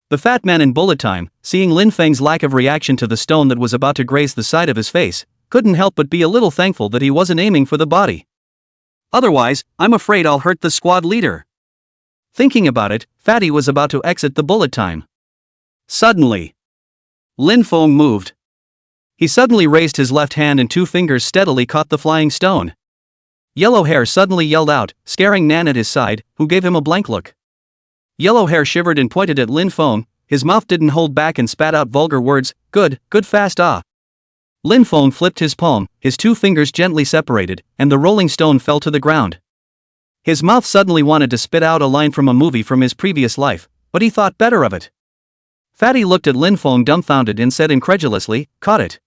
The fat man in bullet time, seeing Lin Feng's lack of reaction to the stone that was about to graze the side of his face, couldn't help but be a little thankful that he wasn't aiming for the body. Otherwise, I'm afraid I'll hurt the squad leader. Thinking about it, Fatty was about to exit the bullet time. Suddenly, Lin Feng moved. He suddenly raised his left hand and two fingers steadily caught the flying stone. Yellowhair suddenly yelled out, scaring Nan at his side, who gave him a blank look. Yellowhair shivered and pointed at Lin Feng, his mouth didn't hold back and spat out vulgar words, good fast ah. Lin Feng flipped his palm, his two fingers gently separated, and the rolling stone fell to the ground. His mouth suddenly wanted to spit out a line from a movie from his previous life, but he thought better of it. Fatty looked at Lin Feng dumbfounded and said incredulously, caught it.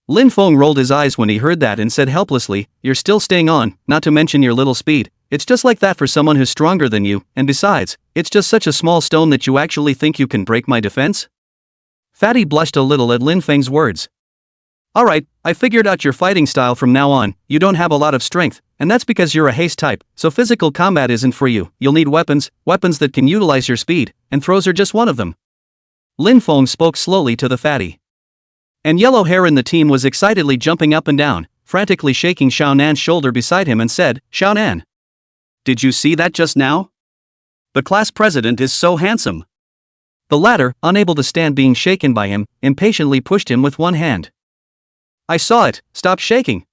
Lin Feng rolled his eyes when he heard that and said helplessly, you're still staying on, not to mention your little speed, it's just like that for someone who's stronger than you, and besides, it's just such a small stone that you actually think you can break my defense? Fatty blushed a little at Lin Feng's words. Alright, I figured out your fighting style from now on, you don't have a lot of strength, and that's because you're a haste type, so physical combat isn't for you, you'll need weapons that can utilize your speed, and throws are just one of them. Lin Feng spoke slowly to the fatty. And Yellowhair in the team was excitedly jumping up and down, frantically shaking Xiao Nan's shoulder beside him and said, Xiao Nan, did you see that just now? The class president is so handsome. The latter, unable to stand being shaken by him, impatiently pushed him with one hand. I saw it, stop shaking.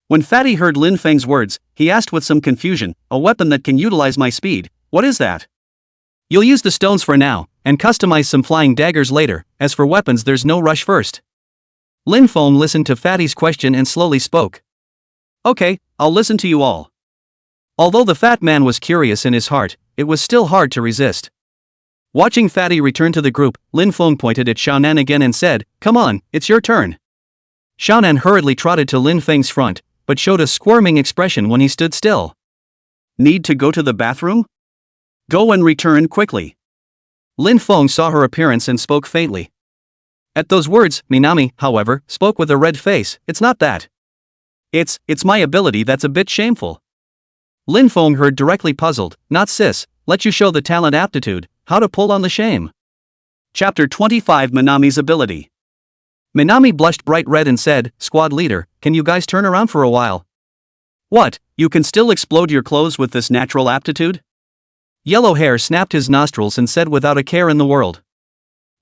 When Fatty heard Lin Feng's words, he asked with some confusion, a weapon that can utilize my speed, what is that? You'll use the stones for now, and customize some flying daggers later, as for weapons there's no rush first. Lin Feng listened to Fatty's question and slowly spoke. Okay, I'll listen to you all. Although the fat man was curious in his heart, it was still hard to resist. Watching Fatty return to the group, Lin Feng pointed at Xiao Nan again and said, come on, it's your turn. Xiao Nan hurriedly trotted to Lin Feng's front, but showed a squirming expression when he stood still. Need to go to the bathroom? Go and return quickly. Lin Feng saw her appearance and spoke faintly. At those words, Minami, however, spoke with a red face, it's not that. It's my ability that's a bit shameful. Lin Feng heard directly puzzled, not sis, let you show the talent aptitude, how to pull on the shame. Chapter 25 Minami's ability. Minami blushed bright red and said, squad leader, can you guys turn around for a while? What, you can still explode your clothes with this natural aptitude? Yellowhair snapped his nostrils and said without a care in the world.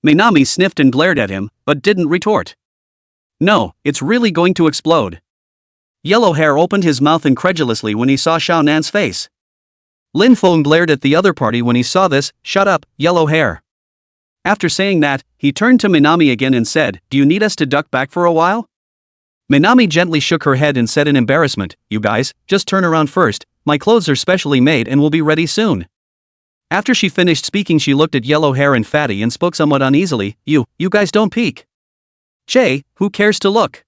Minami sniffed and glared at him, but didn't retort. No, it's really going to explode. Yellow Hair opened his mouth incredulously when he saw Xiao Nan's face. Lin Feng glared at the other party when he saw this. Shut up, Yellow Hair. After saying that, he turned to Minami again and said, do you need us to duck back for a while? Minami gently shook her head and said in embarrassment, you guys, just turn around first, my clothes are specially made and will be ready soon. After she finished speaking she looked at Yellow Hair and Fatty and spoke somewhat uneasily, you guys don't peek. Jay, who cares to look?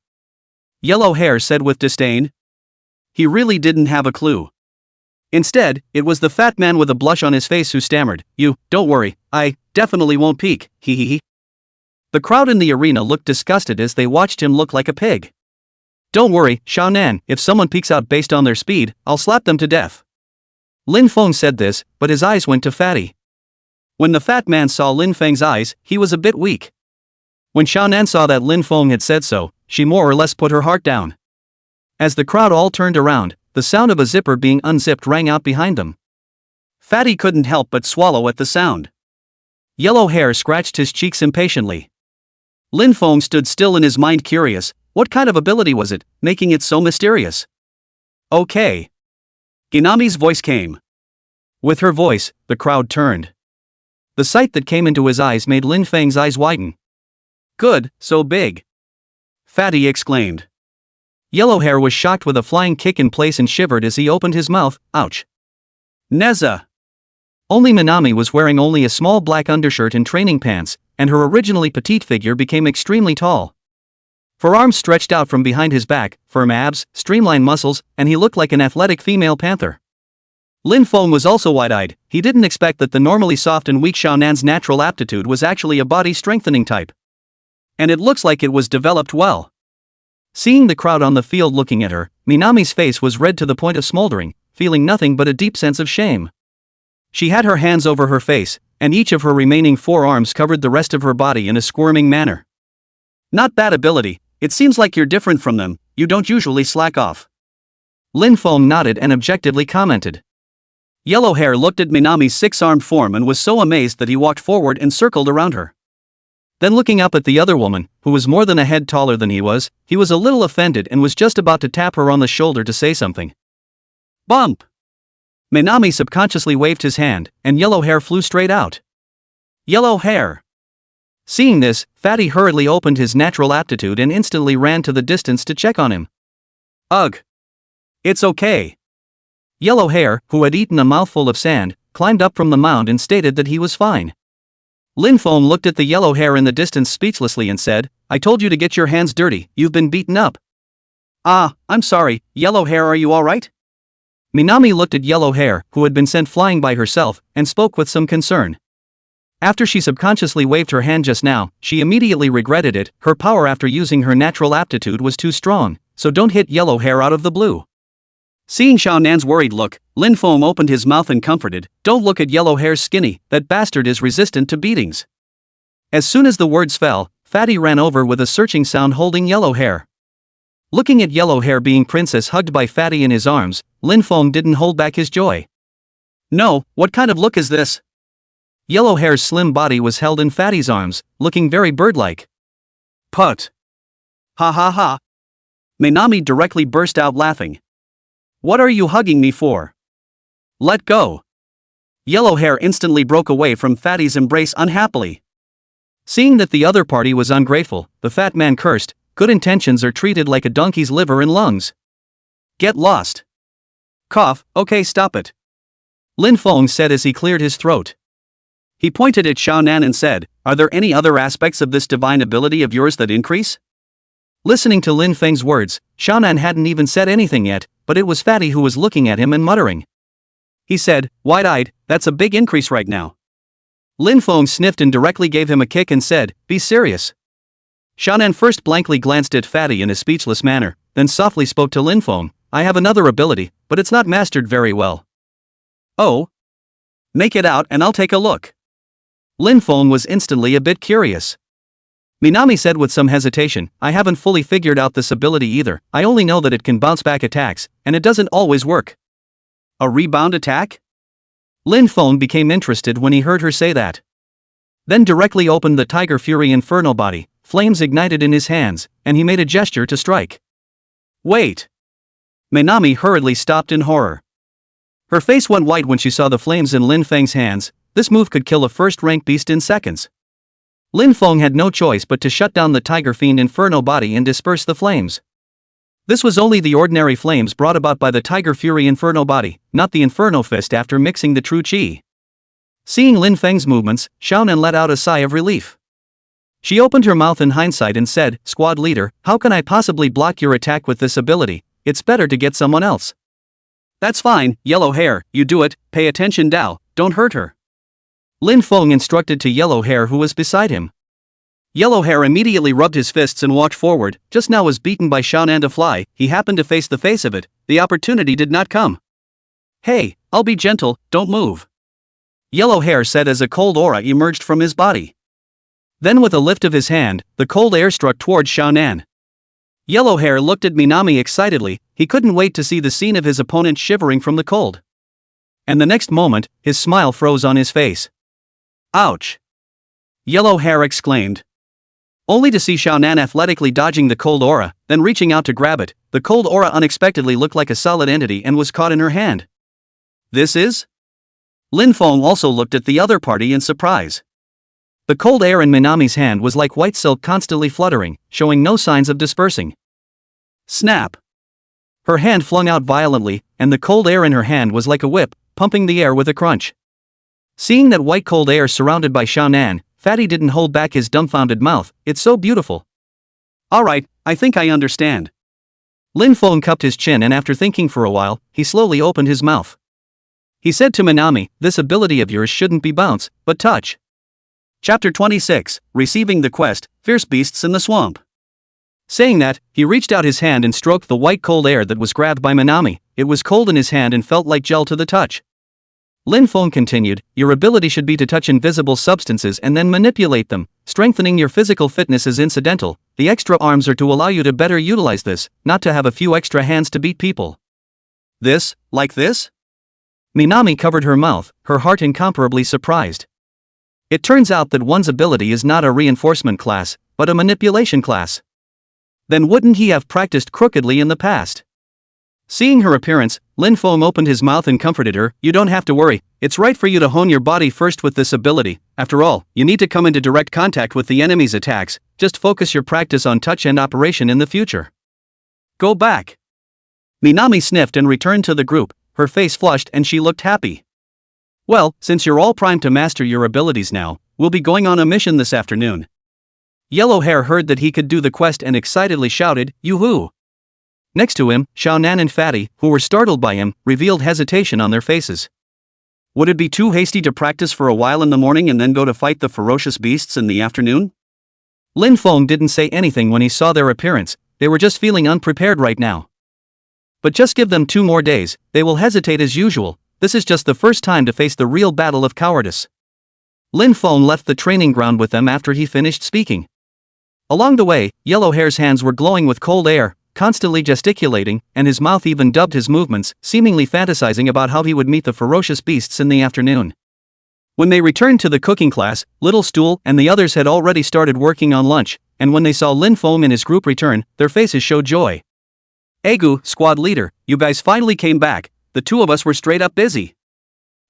Yellow Hair said with disdain. He really didn't have a clue. Instead, it was the fat man with a blush on his face who stammered, don't worry, I definitely won't peek, hee. The crowd in the arena looked disgusted as they watched him look like a pig. Don't worry, Xiao Nan, if someone peeks out based on their speed, I'll slap them to death. Lin Feng said this, but his eyes went to Fatty. When the fat man saw Lin Feng's eyes, he was a bit weak. When Xiao Nan saw that Lin Feng had said so, she more or less put her heart down. As the crowd all turned around, the sound of a zipper being unzipped rang out behind them. Fatty couldn't help but swallow at the sound. Yellow Hair scratched his cheeks impatiently. Lin Feng stood still in his mind curious, what kind of ability was it, making it so mysterious? Okay. Ginami's voice came. With her voice, the crowd turned. The sight that came into his eyes made Lin Feng's eyes widen. Good, so big. Fatty exclaimed. Yellow Hair was shocked with a flying kick in place and shivered as he opened his mouth, ouch. Neza. Only Minami was wearing only a small black undershirt and training pants, and her originally petite figure became extremely tall. Her arms stretched out from behind his back, firm abs, streamlined muscles, and he looked like an athletic female panther. Lin Feng was also wide-eyed. He didn't expect that the normally soft and weak Xiao Nan's natural aptitude was actually a body-strengthening type. And it looks like it was developed well. Seeing the crowd on the field looking at her, Minami's face was red to the point of smoldering, feeling nothing but a deep sense of shame. She had her hands over her face, and each of her remaining 4 arms covered the rest of her body in a squirming manner. Not bad ability, it seems like you're different from them, you don't usually slack off. Lin Feng nodded and objectively commented. Yellow Hair looked at Minami's 6-armed form and was so amazed that he walked forward and circled around her. Then looking up at the other woman, who was more than a head taller than he was a little offended and was just about to tap her on the shoulder to say something. Bump! Minami subconsciously waved his hand, and Yellow Hair flew straight out. Yellow Hair! Seeing this, Fatty hurriedly opened his natural aptitude and instantly ran to the distance to check on him. Ugh! It's okay. Yellow Hair, who had eaten a mouthful of sand, climbed up from the mound and stated that he was fine. Lin Feng looked at the Yellow Hair in the distance speechlessly and said, I told you to get your hands dirty, you've been beaten up. Ah, I'm sorry, Yellow Hair, are you alright? Minami looked at Yellow Hair, who had been sent flying by herself, and spoke with some concern. After she subconsciously waved her hand just now, she immediately regretted it. Her power after using her natural aptitude was too strong, so don't hit Yellow Hair out of the blue. Seeing Xiao Nan's worried look, Lin Feng opened his mouth and comforted, don't look at Yellow Hair's skinny, that bastard is resistant to beatings. As soon as the words fell, Fatty ran over with a searching sound holding Yellow Hair. Looking at Yellow Hair being princess hugged by Fatty in his arms, Lin Feng didn't hold back his joy. No, what kind of look is this? Yellow Hair's slim body was held in Fatty's arms, looking very bird-like. Put. Ha ha ha. Minami directly burst out laughing. What are you hugging me for? Let go. Yellow Hair instantly broke away from Fatty's embrace unhappily. Seeing that the other party was ungrateful, the fat man cursed, good intentions are treated like a donkey's liver and lungs. Get lost. Cough, okay, stop it. Lin Feng said as he cleared his throat. He pointed at Xiao Nan and said, are there any other aspects of this divine ability of yours that increase? Listening to Lin Feng's words, Xiao Nan hadn't even said anything yet, but it was Fatty who was looking at him and muttering. He said, wide-eyed, that's a big increase right now. Lin Feng sniffed and directly gave him a kick and said, be serious. Xiao Nan first blankly glanced at Fatty in a speechless manner, then softly spoke to Lin Feng, I have another ability, but it's not mastered very well. Oh? Make it out and I'll take a look. Lin Feng was instantly a bit curious. Minami said with some hesitation, I haven't fully figured out this ability either, I only know that it can bounce back attacks, and it doesn't always work. A rebound attack? Lin Feng became interested when he heard her say that. Then directly opened the Tiger Fury Inferno body, flames ignited in his hands, and he made a gesture to strike. Wait! Minami hurriedly stopped in horror. Her face went white when she saw the flames in Lin Feng's hands. This move could kill a first-rank beast in seconds. Lin Feng had no choice but to shut down the Tiger Fiend Inferno body and disperse the flames. This was only the ordinary flames brought about by the Tiger Fury Inferno body, not the Inferno Fist after mixing the true chi. Seeing Lin Feng's movements, Xiaonan let out a sigh of relief. She opened her mouth in hindsight and said, "Squad leader, how can I possibly block your attack with this ability? It's better to get someone else." "That's fine, yellow hair, you do it, pay attention Dao, don't hurt her." Lin Feng instructed to Yellow Hair who was beside him. Yellow Hair immediately rubbed his fists and walked forward. Just now was beaten by Xiaonan to fly, he happened to face the face of it, the opportunity did not come. "Hey, I'll be gentle, don't move," Yellow Hair said as a cold aura emerged from his body. Then with a lift of his hand, the cold air struck towards Xiaonan. Yellow Hair looked at Minami excitedly, he couldn't wait to see the scene of his opponent shivering from the cold. And the next moment, his smile froze on his face. "Ouch!" Yellow Hair exclaimed. Only to see Xiaonan athletically dodging the cold aura, then reaching out to grab it. The cold aura unexpectedly looked like a solid entity and was caught in her hand. "This is?" Lin Feng also looked at the other party in surprise. The cold air in Minami's hand was like white silk constantly fluttering, showing no signs of dispersing. Snap! Her hand flung out violently, and the cold air in her hand was like a whip, pumping the air with a crunch. Seeing that white cold air surrounded by Xiaonan, Fatty didn't hold back his dumbfounded mouth. "It's so beautiful." "Alright, I think I understand." Lin Feng cupped his chin and after thinking for a while, he slowly opened his mouth. He said to Minami, "This ability of yours shouldn't be bounce, but touch." Chapter 26, Receiving the Quest, Fierce Beasts in the Swamp. Saying that, he reached out his hand and stroked the white cold air that was grabbed by Minami. It was cold in his hand and felt like gel to the touch. Lin Feng continued, "Your ability should be to touch invisible substances and then manipulate them. Strengthening your physical fitness is incidental. The extra arms are to allow you to better utilize this, not to have a few extra hands to beat people." "This, like this?" Minami covered her mouth, her heart incomparably surprised. It turns out that one's ability is not a reinforcement class, but a manipulation class. Then wouldn't he have practiced crookedly in the past? Seeing her appearance, Lin Feng opened his mouth and comforted her. "You don't have to worry, it's right for you to hone your body first with this ability. After all, you need to come into direct contact with the enemy's attacks, just focus your practice on touch and operation in the future. Go back." Minami sniffed and returned to the group, her face flushed and she looked happy. "Well, since you're all primed to master your abilities now, we'll be going on a mission this afternoon." Yellow Hair heard that he could do the quest and excitedly shouted, "Yoo-hoo!" Next to him, Xiaonan and Fatty, who were startled by him, revealed hesitation on their faces. Would it be too hasty to practice for a while in the morning and then go to fight the ferocious beasts in the afternoon? Lin Feng didn't say anything when he saw their appearance, they were just feeling unprepared right now. But just give them 2 more days, they will hesitate as usual. This is just the first time to face the real battle of cowardice. Lin Feng left the training ground with them after he finished speaking. Along the way, Yellow Hair's hands were glowing with cold air, constantly gesticulating, and his mouth even dubbed his movements, seemingly fantasizing about how he would meet the ferocious beasts in the afternoon. When they returned to the cooking class, Little Stool and the others had already started working on lunch, and when they saw Lin Feng and his group return, their faces showed joy. "Egu, squad leader, you guys finally came back, the 2 of us were straight up busy."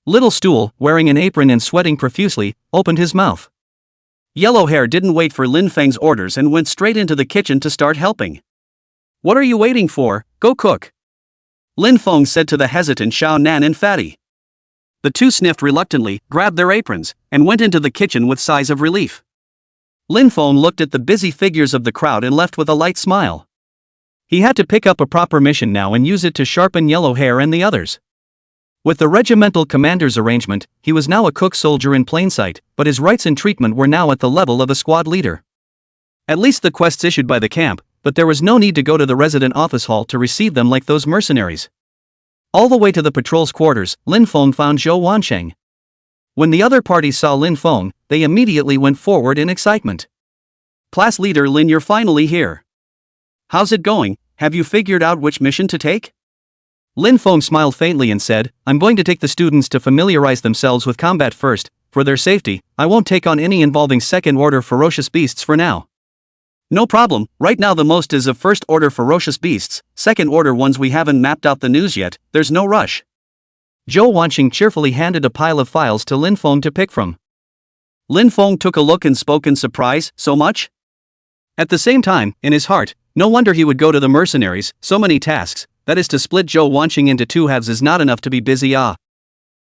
Little Stool, wearing an apron and sweating profusely, opened his mouth. Yellow Hair didn't wait for Lin Feng's orders and went straight into the kitchen to start helping. "What are you waiting for? Go cook," Lin Feng said to the hesitant Xiaonan and Fatty. The 2 sniffed reluctantly, grabbed their aprons, and went into the kitchen with sighs of relief. Lin Feng looked at the busy figures of the crowd and left with a light smile. He had to pick up a proper mission now and use it to sharpen Yellow Hair and the others. With the regimental commander's arrangement, he was now a cook soldier in plain sight, but his rights and treatment were now at the level of a squad leader. At least the quests issued by the camp, but there was no need to go to the resident office hall to receive them like those mercenaries. All the way to the patrol's quarters, Lin Feng found Zhou Wansheng. When the other party saw Lin Feng, they immediately went forward in excitement. "Class leader Lin, you're finally here. How's it going? Have you figured out which mission to take?" Lin Feng smiled faintly and said, "I'm going to take the students to familiarize themselves with combat first. For their safety, I won't take on any involving second-order ferocious beasts for now." No problem, right now the most is of first order ferocious beasts, second order ones we haven't mapped out the news yet, there's no rush. Zhou Wanqing cheerfully handed a pile of files to Lin Feng to pick from. Lin Feng took a look and spoke in surprise, so much? At the same time, in his heart, no wonder he would go to the mercenaries, so many tasks, that is to split Zhou Wanqing into two halves is not enough to be busy.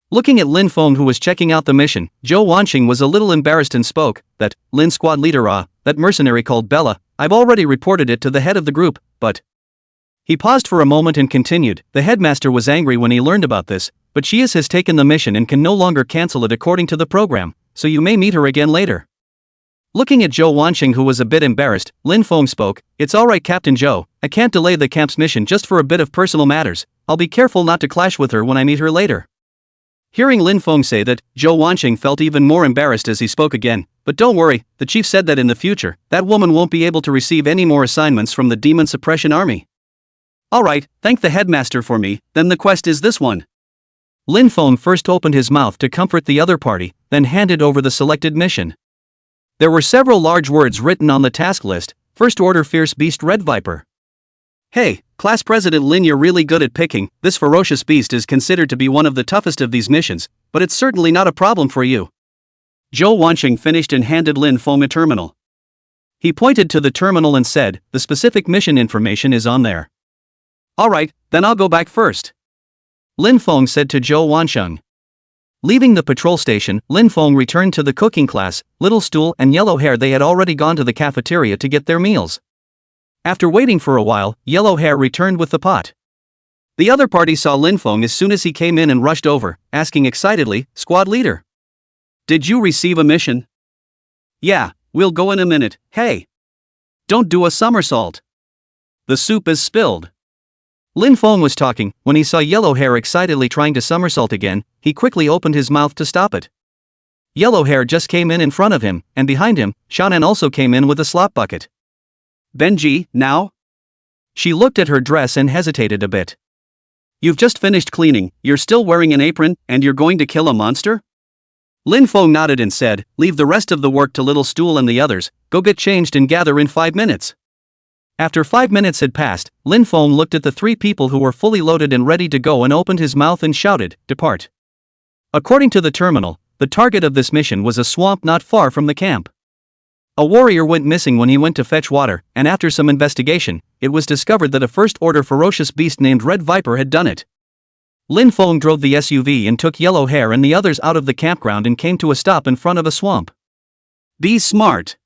Looking at Lin Feng who was checking out the mission, Zhou Wanqing was a little embarrassed and spoke, that, Lin squad leader that mercenary called Bella, I've already reported it to the head of the group, but... He paused for a moment and continued, the headmaster was angry when he learned about this, but she has taken the mission and can no longer cancel it according to the program, so you may meet her again later. Looking at Zhou Wanqing who was a bit embarrassed, Lin Feng spoke, it's alright Captain Zhou, I can't delay the camp's mission just for a bit of personal matters, I'll be careful not to clash with her when I meet her later. Hearing Lin Feng say that, Zhou Wanqing felt even more embarrassed as he spoke again, but don't worry, the chief said that in the future, that woman won't be able to receive any more assignments from the Demon Suppression Army. Alright, thank the headmaster for me, then the quest is this one. Lin Feng first opened his mouth to comfort the other party, then handed over the selected mission. There were several large words written on the task list, First Order Fierce Beast Red Viper. Hey, Class President Lin, you're really good at picking, this ferocious beast is considered to be one of the toughest of these missions, but it's certainly not a problem for you. Zhou Wanqing finished and handed Lin Feng a terminal. He pointed to the terminal and said, the specific mission information is on there. Alright, then I'll go back first. Lin Feng said to Zhou Wanqing. Leaving the patrol station, Lin Feng returned to the cooking class, Little Stool and Yellow Hair they had already gone to the cafeteria to get their meals. After waiting for a while, Yellow Hair returned with the pot. The other party saw Lin Feng as soon as he came in and rushed over, asking excitedly, Squad leader. Did you receive a mission? Yeah, we'll go in a minute, hey. Don't do a somersault. The soup is spilled. Lin Feng was talking, when he saw Yellow Hair excitedly trying to somersault again, he quickly opened his mouth to stop it. Yellow Hair just came in front of him, and behind him, Xiaonan also came in with a slop bucket. Benji, now? She looked at her dress and hesitated a bit. You've just finished cleaning, you're still wearing an apron, and you're going to kill a monster? Lin Feng nodded and said, leave the rest of the work to Little Stool and the others, go get changed and gather in 5 minutes. After 5 minutes had passed, Lin Feng looked at the 3 people who were fully loaded and ready to go and opened his mouth and shouted, depart. According to the terminal, the target of this mission was a swamp not far from the camp. A warrior went missing when he went to fetch water, and after some investigation, it was discovered that a first-order ferocious beast named Red Viper had done it. Lin Feng drove the SUV and took Yellow Hair and the others out of the campground and came to a stop in front of a swamp. Be smart.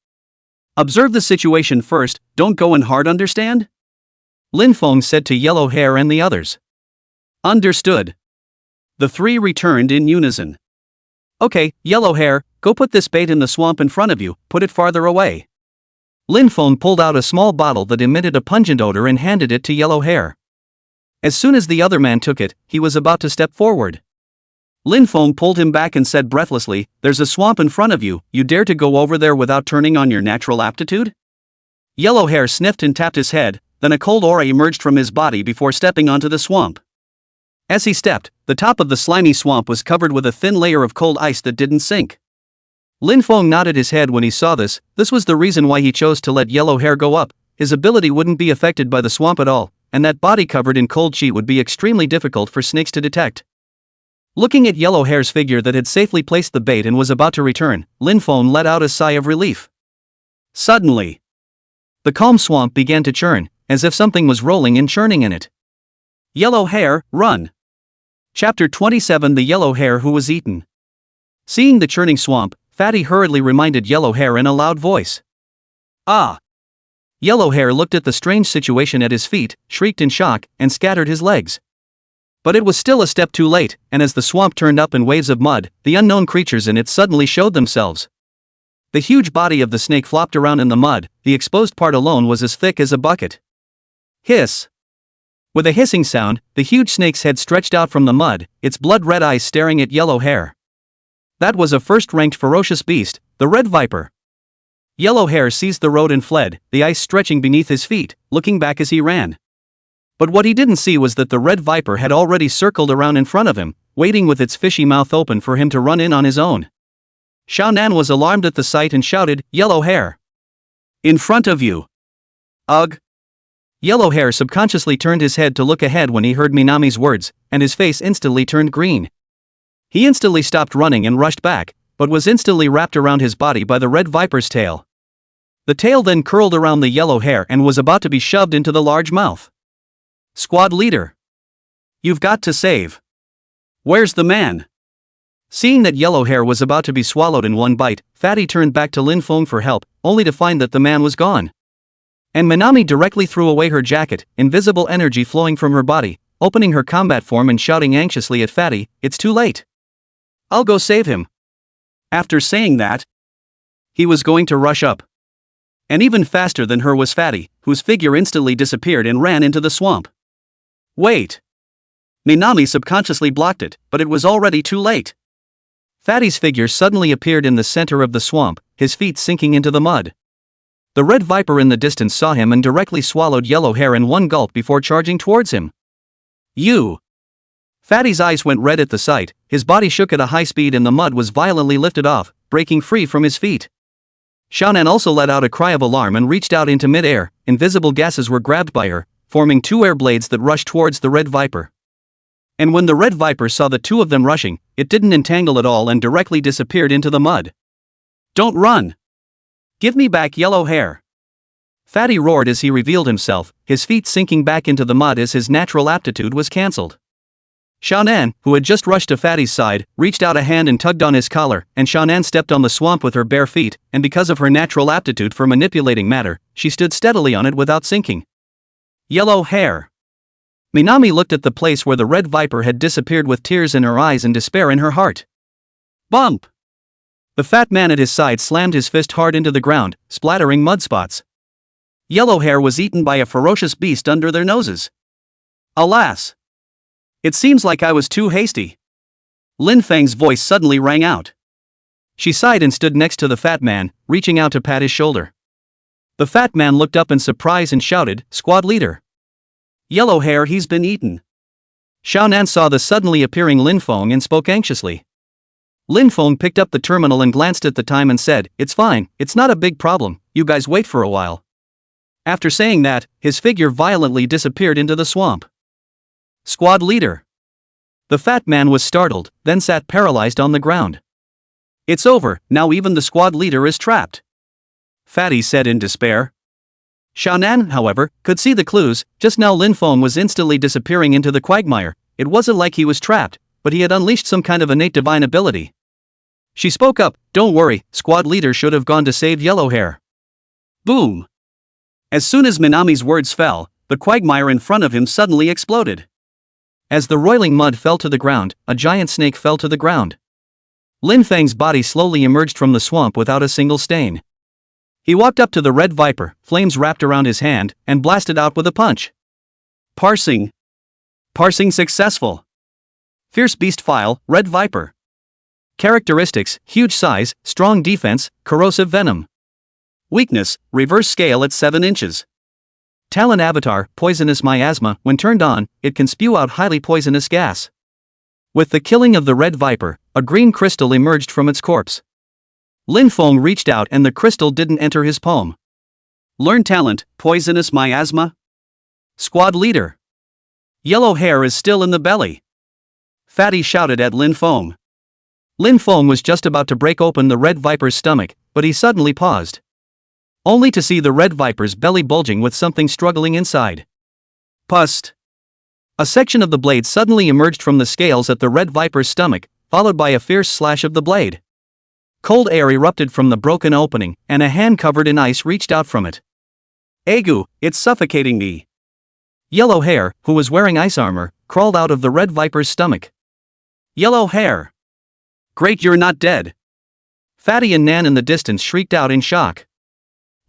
Observe the situation first, don't go in hard, understand? Lin Feng said to Yellow Hair and the others. Understood. The 3 returned in unison. Okay, Yellow Hair, go put this bait in the swamp in front of you, put it farther away. Lin Feng pulled out a small bottle that emitted a pungent odor and handed it to Yellow Hair. As soon as the other man took it, he was about to step forward. Lin Feng pulled him back and said breathlessly, there's a swamp in front of you, you dare to go over there without turning on your natural aptitude? Yellow Hair sniffed and tapped his head, then a cold aura emerged from his body before stepping onto the swamp. As he stepped, the top of the slimy swamp was covered with a thin layer of cold ice that didn't sink. Lin Feng nodded his head when he saw this, this was the reason why he chose to let Yellow Hair go up, his ability wouldn't be affected by the swamp at all, and that body covered in cold sheet would be extremely difficult for snakes to detect. Looking at Yellow Hair's figure that had safely placed the bait and was about to return, Lin Feng let out a sigh of relief. Suddenly, the calm swamp began to churn, as if something was rolling and churning in it. Yellow Hair, run! Chapter 27 The Yellow Hair Who Was Eaten. Seeing the churning swamp, Fatty hurriedly reminded Yellow Hair in a loud voice. Ah! Yellow Hair looked at the strange situation at his feet, shrieked in shock, and scattered his legs. But it was still a step too late, and as the swamp turned up in waves of mud, the unknown creatures in it suddenly showed themselves. The huge body of the snake flopped around in the mud, the exposed part alone was as thick as a bucket. Hiss! With a hissing sound, the huge snake's head stretched out from the mud, its blood-red eyes staring at Yellow Hair. That was a first-ranked ferocious beast, the Red Viper. Yellow Hair seized the road and fled, the ice stretching beneath his feet, looking back as he ran. But what he didn't see was that the Red Viper had already circled around in front of him, waiting with its fishy mouth open for him to run in on his own. Xiaonan was alarmed at the sight and shouted, Yellow Hair! In front of you. Ugh. Yellow Hair subconsciously turned his head to look ahead when he heard Minami's words, and his face instantly turned green. He instantly stopped running and rushed back, but was instantly wrapped around his body by the red viper's tail. The tail then curled around the Yellow Hair and was about to be shoved into the large mouth. Squad leader. You've got to save. Where's the man? Seeing that Yellow Hair was about to be swallowed in one bite, Fatty turned back to Lin Feng for help, only to find that the man was gone. And Minami directly threw away her jacket, invisible energy flowing from her body, opening her combat form and shouting anxiously at Fatty, "It's too late. I'll go save him." After saying that, he was going to rush up. And even faster than her was Fatty, whose figure instantly disappeared and ran into the swamp. Wait. Minami subconsciously blocked it, but it was already too late. Fatty's figure suddenly appeared in the center of the swamp, his feet sinking into the mud. The red viper in the distance saw him and directly swallowed Yellow Hair in one gulp before charging towards him. You! Fatty's eyes went red at the sight, his body shook at a high speed and the mud was violently lifted off, breaking free from his feet. Xiaonan also let out a cry of alarm and reached out into mid-air. Invisible gases were grabbed by her, forming two air blades that rushed towards the red viper. And when the red viper saw the two of them rushing, it didn't entangle at all and directly disappeared into the mud. Don't run! Give me back Yellow Hair! Fatty roared as he revealed himself, his feet sinking back into the mud as his natural aptitude was cancelled. Xiaonan, who had just rushed to Fatty's side, reached out a hand and tugged on his collar, and Xiaonan stepped on the swamp with her bare feet, and because of her natural aptitude for manipulating matter, she stood steadily on it without sinking. Yellow Hair! Minami looked at the place where the red viper had disappeared with tears in her eyes and despair in her heart. Bump! The fat man at his side slammed his fist hard into the ground, splattering mud spots. Yellow Hair was eaten by a ferocious beast under their noses. Alas! It seems like I was too hasty. Lin Feng's voice suddenly rang out. She sighed and stood next to the fat man, reaching out to pat his shoulder. The fat man looked up in surprise and shouted, "Squad leader! Yellow Hair, he's been eaten." Xiaonan saw the suddenly appearing Lin Feng and spoke anxiously. Lin Feng picked up the terminal and glanced at the time and said, "It's fine, it's not a big problem, you guys wait for a while." After saying that, his figure violently disappeared into the swamp. Squad leader. The fat man was startled, then sat paralyzed on the ground. It's over, now even the squad leader is trapped. Fatty said in despair. Xiaonan, however, could see the clues. Just now Lin Feng was instantly disappearing into the quagmire. It wasn't like he was trapped, but he had unleashed some kind of innate divine ability. She spoke up, "Don't worry, squad leader should have gone to save Yellow Hair." Boom! As soon as Minami's words fell, the quagmire in front of him suddenly exploded. As the roiling mud fell to the ground, a giant snake fell to the ground. Lin Feng's body slowly emerged from the swamp without a single stain. He walked up to the red viper, flames wrapped around his hand, and blasted out with a punch. Parsing. Parsing successful. Fierce beast file, red viper. Characteristics, huge size, strong defense, corrosive venom. Weakness, reverse scale at 7 inches. Talent avatar, poisonous miasma. When turned on, it can spew out highly poisonous gas. With the killing of the red viper, a green crystal emerged from its corpse. Lin Feng reached out and the crystal didn't enter his palm. Learn talent, poisonous miasma. Squad leader. Yellow Hair is still in the belly. Fatty shouted at Lin Feng. Lin Feng was just about to break open the red viper's stomach, but he suddenly paused. Only to see the red viper's belly bulging with something struggling inside. Pust. A section of the blade suddenly emerged from the scales at the red viper's stomach, followed by a fierce slash of the blade. Cold air erupted from the broken opening, and a hand covered in ice reached out from it. Agu, it's suffocating me. Yellow Hair, who was wearing ice armor, crawled out of the red viper's stomach. Yellow Hair. Great, you're not dead. Fatty and Nan in the distance shrieked out in shock.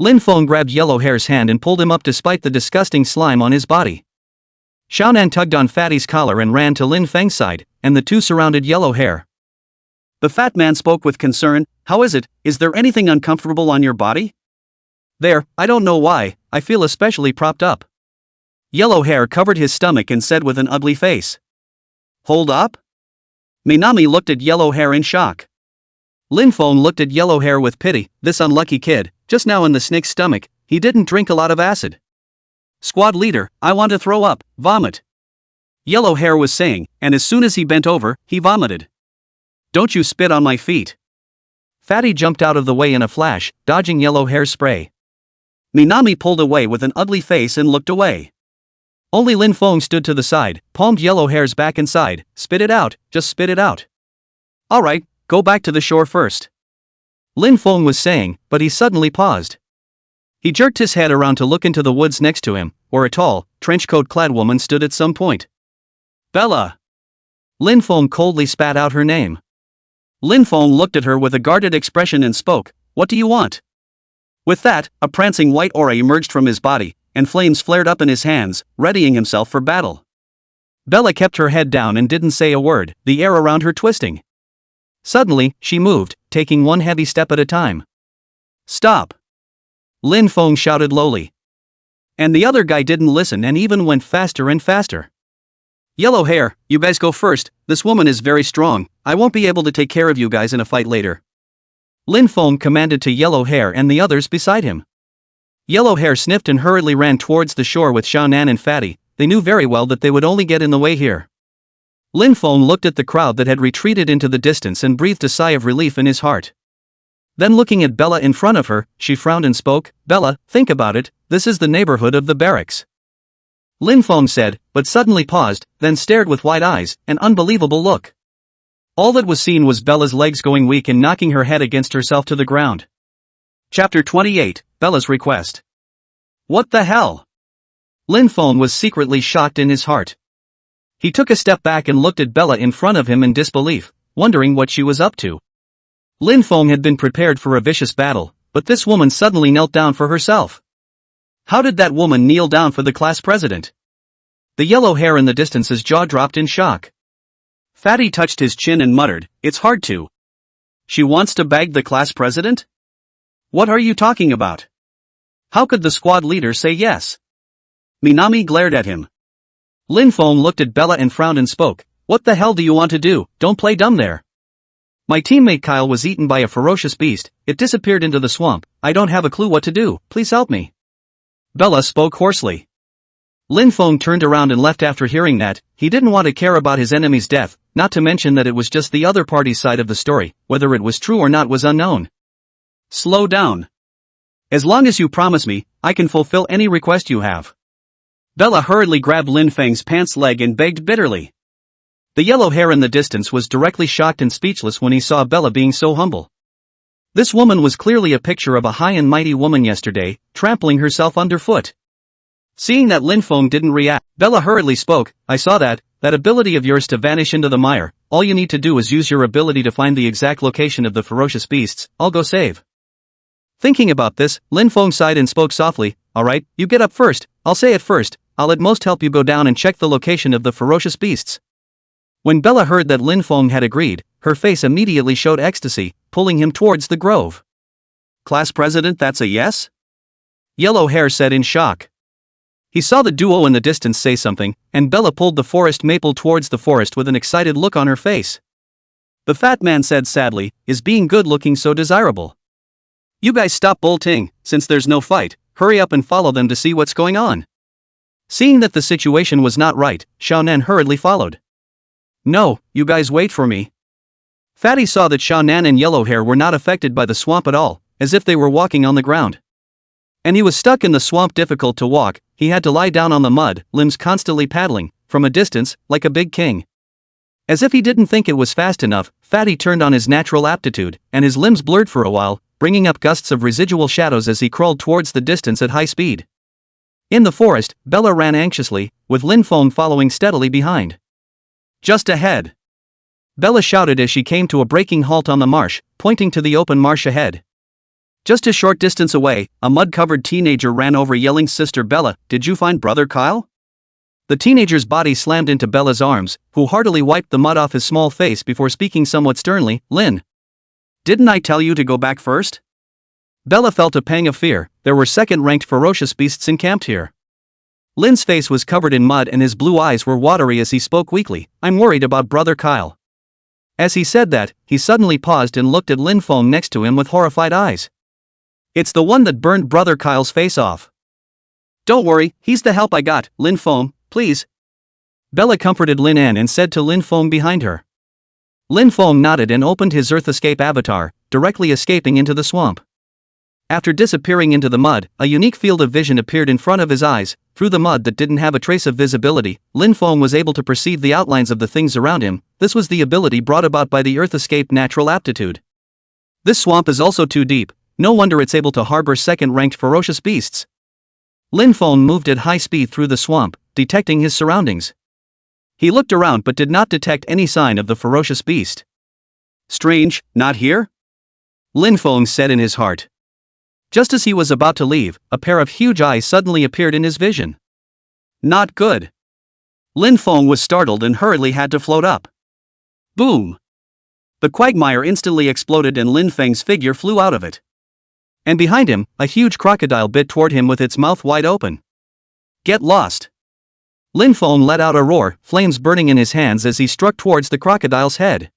Lin Feng grabbed Yellow Hair's hand and pulled him up despite the disgusting slime on his body. Xiaonan tugged on Fatty's collar and ran to Lin Feng's side, and the two surrounded Yellow Hair. The fat man spoke with concern, "How is it? Is there anything uncomfortable on your body?" "There, I don't know why, I feel especially propped up." Yellow Hair covered his stomach and said with an ugly face. "Hold up?" Minami looked at Yellow Hair in shock. Lin Feng looked at Yellow Hair with pity. This unlucky kid, just now in the snake's stomach, he didn't drink a lot of acid. Squad leader, I want to throw up, vomit. Yellow Hair was saying, and as soon as he bent over, he vomited. Don't you spit on my feet. Fatty jumped out of the way in a flash, dodging Yellow Hair's spray. Minami pulled away with an ugly face and looked away. Only Lin Feng stood to the side, palmed Yellow Hair's back and sighed, spit it out, just spit it out. Alright, go back to the shore first. Lin Feng was saying, but he suddenly paused. He jerked his head around to look into the woods next to him, where a tall, trenchcoat-clad woman stood at some point. Bella! Lin Feng coldly spat out her name. Lin Feng looked at her with a guarded expression and spoke, "What do you want?" With that, a prancing white aura emerged from his body, and flames flared up in his hands, readying himself for battle. Bella kept her head down and didn't say a word, the air around her twisting. Suddenly, she moved, taking one heavy step at a time. Stop! Lin Feng shouted lowly. And the other guy didn't listen and even went faster and faster. Yellow Hair, you guys go first, this woman is very strong, I won't be able to take care of you guys in a fight later. Lin Feng commanded to Yellow Hair and the others beside him. Yellow Hair sniffed and hurriedly ran towards the shore with Xiaonan and Fatty. They knew very well that they would only get in the way here. Lin Feng looked at the crowd that had retreated into the distance and breathed a sigh of relief in his heart. Then looking at Bella in front of her, she frowned and spoke, "Bella, think about it, this is the neighborhood of the barracks." Lin Feng said, but suddenly paused, then stared with wide eyes, an unbelievable look. All that was seen was Bella's legs going weak and knocking her head against herself to the ground. Chapter 28, Bella's Request. What the hell? Lin Feng was secretly shocked in his heart. He took a step back and looked at Bella in front of him in disbelief, wondering what she was up to. Lin Feng had been prepared for a vicious battle, but this woman suddenly knelt down for herself. How did that woman kneel down for the class president? The Yellow Hair in the distance's jaw dropped in shock. Fatty touched his chin and muttered, "It's hard to. She wants to bag the class president? What are you talking about? How could the squad leader say yes?" Minami glared at him. Lin Feng looked at Bella and frowned and spoke, "What the hell do you want to do? Don't play dumb there. My teammate Kyle was eaten by a ferocious beast, it disappeared into the swamp, I don't have a clue what to do, please help me." Bella spoke hoarsely. Lin Feng turned around and left after hearing that. He didn't want to care about his enemy's death, not to mention that it was just the other party's side of the story, whether it was true or not was unknown. Slow down. As long as you promise me, I can fulfill any request you have. Bella hurriedly grabbed Lin Feng's pants leg and begged bitterly. The Yellow Hair in the distance was directly shocked and speechless when he saw Bella being so humble. This woman was clearly a picture of a high and mighty woman yesterday, trampling herself underfoot. Seeing that Lin Feng didn't react, Bella hurriedly spoke, "I saw that ability of yours to vanish into the mire, all you need to do is use your ability to find the exact location of the ferocious beasts, I'll go save." Thinking about this, Lin Feng sighed and spoke softly, "Alright, you get up first, I'll say it first, I'll at most help you go down and check the location of the ferocious beasts." When Bella heard that Lin Feng had agreed, her face immediately showed ecstasy, pulling him towards the grove. "Class president, that's a yes?" Yellow Hair said in shock. He saw the duo in the distance say something, and Bella pulled the forest maple towards the forest with an excited look on her face. The fat man said sadly, "Is being good looking so desirable? You guys stop bolting, since there's no fight, hurry up and follow them to see what's going on." Seeing that the situation was not right, Xiaonan hurriedly followed. "No, you guys wait for me." Fatty saw that Xiaonan and Yellow Hair were not affected by the swamp at all, as if they were walking on the ground. And he was stuck in the swamp, difficult to walk, he had to lie down on the mud, limbs constantly paddling, from a distance, like a big king. As if he didn't think it was fast enough, Fatty turned on his natural aptitude, and his limbs blurred for a while, bringing up gusts of residual shadows as he crawled towards the distance at high speed. In the forest, Bella ran anxiously, with Lin Feng following steadily behind. "Just ahead!" Bella shouted as she came to a breaking halt on the marsh, pointing to the open marsh ahead. Just a short distance away, a mud-covered teenager ran over yelling, "Sister Bella, did you find Brother Kyle?" The teenager's body slammed into Bella's arms, who heartily wiped the mud off his small face before speaking somewhat sternly, "Lin, didn't I tell you to go back first?" Bella felt a pang of fear, there were second-ranked ferocious beasts encamped here. Lin's face was covered in mud and his blue eyes were watery as he spoke weakly, "I'm worried about Brother Kyle." As he said that, he suddenly paused and looked at Lin Feng next to him with horrified eyes. It's the one that burned Brother Kyle's face off. Don't worry, he's the help I got, Lin Feng, please. Bella comforted Lin An and said to Lin Feng behind her. Lin Feng nodded and opened his Earth Escape avatar, directly escaping into the swamp. After disappearing into the mud, a unique field of vision appeared in front of his eyes. Through the mud that didn't have a trace of visibility, Lin Feng was able to perceive the outlines of the things around him. This was the ability brought about by the Earth Escape natural aptitude. This swamp is also too deep, no wonder it's able to harbor second-ranked ferocious beasts. Lin Feng moved at high speed through the swamp, detecting his surroundings. He looked around but did not detect any sign of the ferocious beast. Strange, not here? Lin Feng said in his heart. Just as he was about to leave, a pair of huge eyes suddenly appeared in his vision. Not good. Lin Feng was startled and hurriedly had to float up. Boom! The quagmire instantly exploded and Lin Feng's figure flew out of it. And behind him, a huge crocodile bit toward him with its mouth wide open. Get lost! Lin Feng let out a roar, flames burning in his hands as he struck towards the crocodile's head.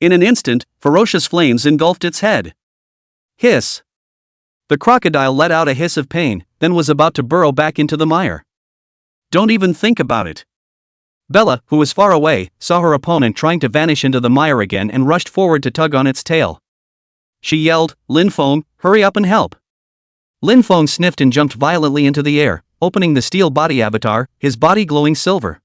In an instant, ferocious flames engulfed its head. Hiss! The crocodile let out a hiss of pain, then was about to burrow back into the mire. Don't even think about it. Bella, who was far away, saw her opponent trying to vanish into the mire again and rushed forward to tug on its tail. She yelled, Lin Feng, hurry up and help. Lin Feng sniffed and jumped violently into the air, opening the steel body avatar, his body glowing silver.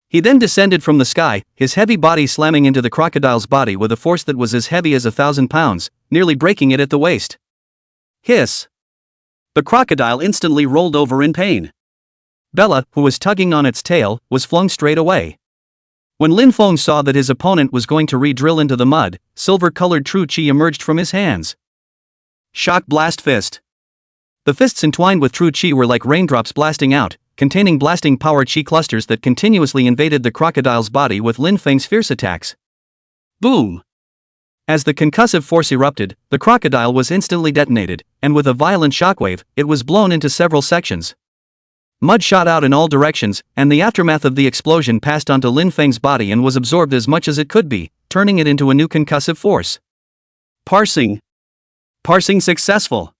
He then descended from the sky, his heavy body slamming into the crocodile's body with a force that was as heavy as 1,000 pounds, nearly breaking it at the waist. Hiss! The crocodile instantly rolled over in pain. Bella, who was tugging on its tail, was flung straight away. When Lin Feng saw that his opponent was going to re-drill into the mud, silver-colored true chi emerged from his hands. Shock Blast Fist. The fists entwined with true chi were like raindrops blasting out, containing blasting power chi clusters that continuously invaded the crocodile's body with Lin Feng's fierce attacks. Boom! As the concussive force erupted, the crocodile was instantly detonated, and with a violent shockwave, it was blown into several sections. Mud shot out in all directions, and the aftermath of the explosion passed onto Lin Feng's body and was absorbed as much as it could be, turning it into a new concussive force. Parsing. Parsing successful.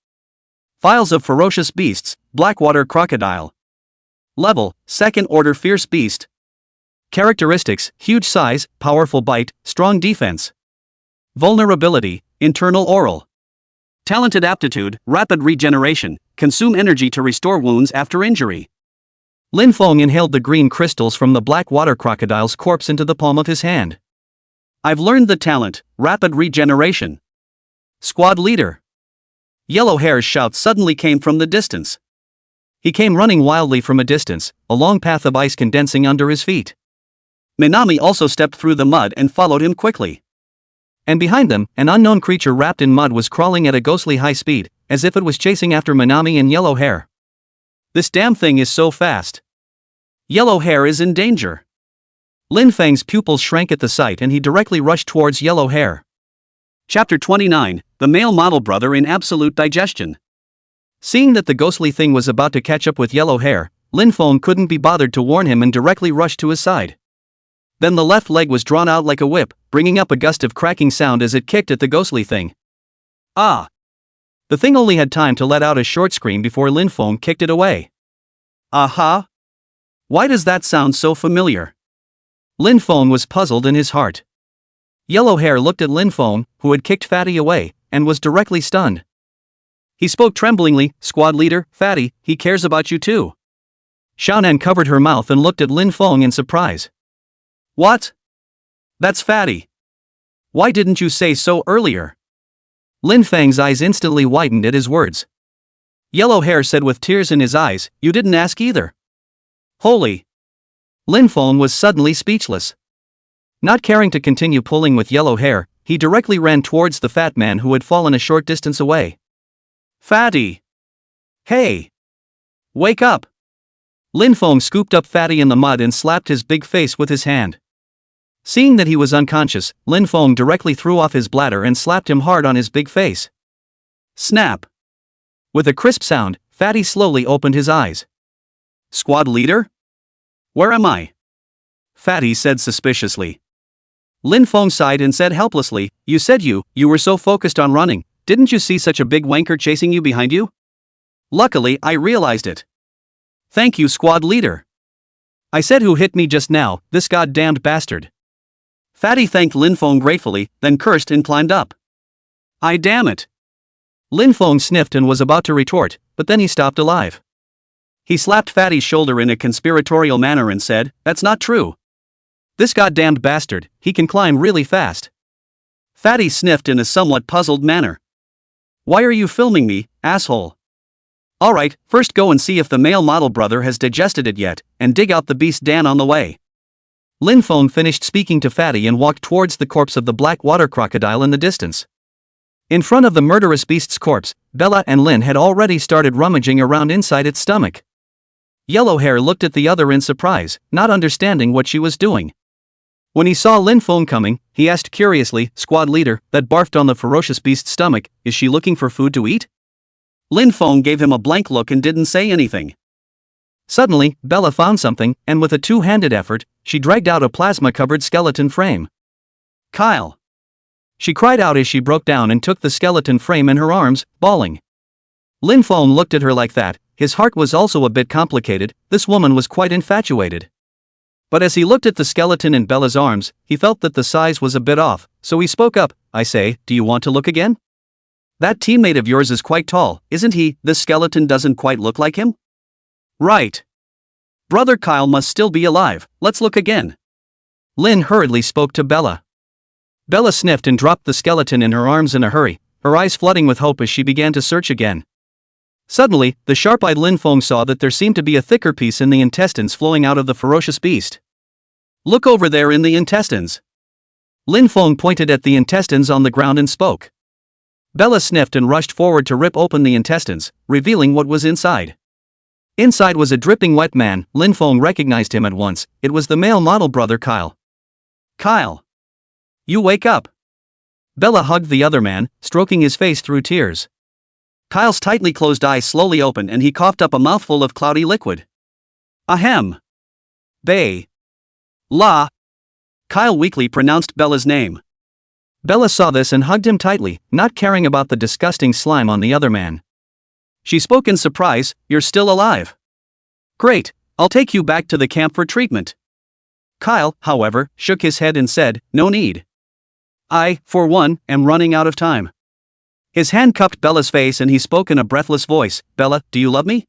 Files of ferocious beasts, Blackwater crocodile. Level, second order fierce beast. Characteristics, huge size, powerful bite, strong defense. Vulnerability, internal oral. Talented aptitude, rapid regeneration, consume energy to restore wounds after injury. Lin Feng inhaled the green crystals from the black water crocodile's corpse into the palm of his hand. I've learned the talent, rapid regeneration. Squad leader. Yellow Hair's shout suddenly came from the distance. He came running wildly from a distance, a long path of ice condensing under his feet. Minami also stepped through the mud and followed him quickly. And behind them, an unknown creature wrapped in mud was crawling at a ghostly high speed, as if it was chasing after Minami and Yellow Hair. This damn thing is so fast. Yellow Hair is in danger. Lin Feng's pupils shrank at the sight and he directly rushed towards Yellow Hair. Chapter 29, The Male Model Brother in Absolute Digestion. Seeing that the ghostly thing was about to catch up with Yellow Hair, Lin Feng couldn't be bothered to warn him and directly rushed to his side. Then the left leg was drawn out like a whip, bringing up a gust of cracking sound as it kicked at the ghostly thing. Ah! The thing only had time to let out a short scream before Lin Feng kicked it away. Aha! Why does that sound so familiar? Lin Feng was puzzled in his heart. Yellow Hair looked at Lin Feng, who had kicked Fatty away, and was directly stunned. He spoke tremblingly, Squad leader, Fatty, he cares about you too. Xiaonan covered her mouth and looked at Lin Feng in surprise. What? That's Fatty. Why didn't you say so earlier? Lin Feng's eyes instantly widened at his words. Yellow Hair said with tears in his eyes, you didn't ask either. Holy! Lin Feng was suddenly speechless. Not caring to continue pulling with Yellow Hair, he directly ran towards the fat man who had fallen a short distance away. Fatty! Hey! Wake up! Lin Feng scooped up Fatty in the mud and slapped his big face with his hand. Seeing that he was unconscious, Lin Feng directly threw off his bladder and slapped him hard on his big face. Snap! With a crisp sound, Fatty slowly opened his eyes. Squad leader? Where am I? Fatty said suspiciously. Lin Feng sighed and said helplessly, you said you were so focused on running, didn't you see such a big wanker chasing you behind you? Luckily, I realized it. Thank you, squad leader. I said who hit me just now, this goddamned bastard. Fatty thanked Lin Feng gratefully, then cursed and climbed up. I damn it. Lin Feng sniffed and was about to retort, but then he stopped alive. He slapped Fatty's shoulder in a conspiratorial manner and said, that's not true. This goddamned bastard, he can climb really fast. Fatty sniffed in a somewhat puzzled manner. Why are you filming me, asshole? Alright, first go and see if the male model brother has digested it yet, and dig out the beast Dan on the way. Lin Feng finished speaking to Fatty and walked towards the corpse of the black water crocodile in the distance. In front of the murderous beast's corpse, Bella and Lin had already started rummaging around inside its stomach. Yellowhair looked at the other in surprise, not understanding what she was doing. When he saw Lin Feng coming, he asked curiously, squad leader, that barfed on the ferocious beast's stomach, is she looking for food to eat? Lin Feng gave him a blank look and didn't say anything. Suddenly, Bella found something, and with a two-handed effort, she dragged out a plasma-covered skeleton frame. Kyle! She cried out as she broke down and took the skeleton frame in her arms, bawling. Lin Feng looked at her like that, his heart was also a bit complicated, this woman was quite infatuated. But as he looked at the skeleton in Bella's arms, he felt that the size was a bit off, so he spoke up, I say, do you want to look again? That teammate of yours is quite tall, isn't he? This skeleton doesn't quite look like him? Right. Brother Kyle must still be alive, let's look again. Lin hurriedly spoke to Bella. Bella sniffed and dropped the skeleton in her arms in a hurry, her eyes flooding with hope as she began to search again. Suddenly, the sharp-eyed Lin Feng saw that there seemed to be a thicker piece in the intestines flowing out of the ferocious beast. Look over there in the intestines. Lin Feng pointed at the intestines on the ground and spoke. Bella sniffed and rushed forward to rip open the intestines, revealing what was inside. Inside was a dripping wet man. Lin Feng recognized him at once, it was the male model brother Kyle. Kyle! You wake up! Bella hugged the other man, stroking his face through tears. Kyle's tightly closed eyes slowly opened and he coughed up a mouthful of cloudy liquid. Ahem! Bay! La! Kyle weakly pronounced Bella's name. Bella saw this and hugged him tightly, not caring about the disgusting slime on the other man. She spoke in surprise, you're still alive. Great, I'll take you back to the camp for treatment. Kyle, however, shook his head and said, no need. I, for one, am running out of time. His hand cupped Bella's face and he spoke in a breathless voice, Bella, do you love me?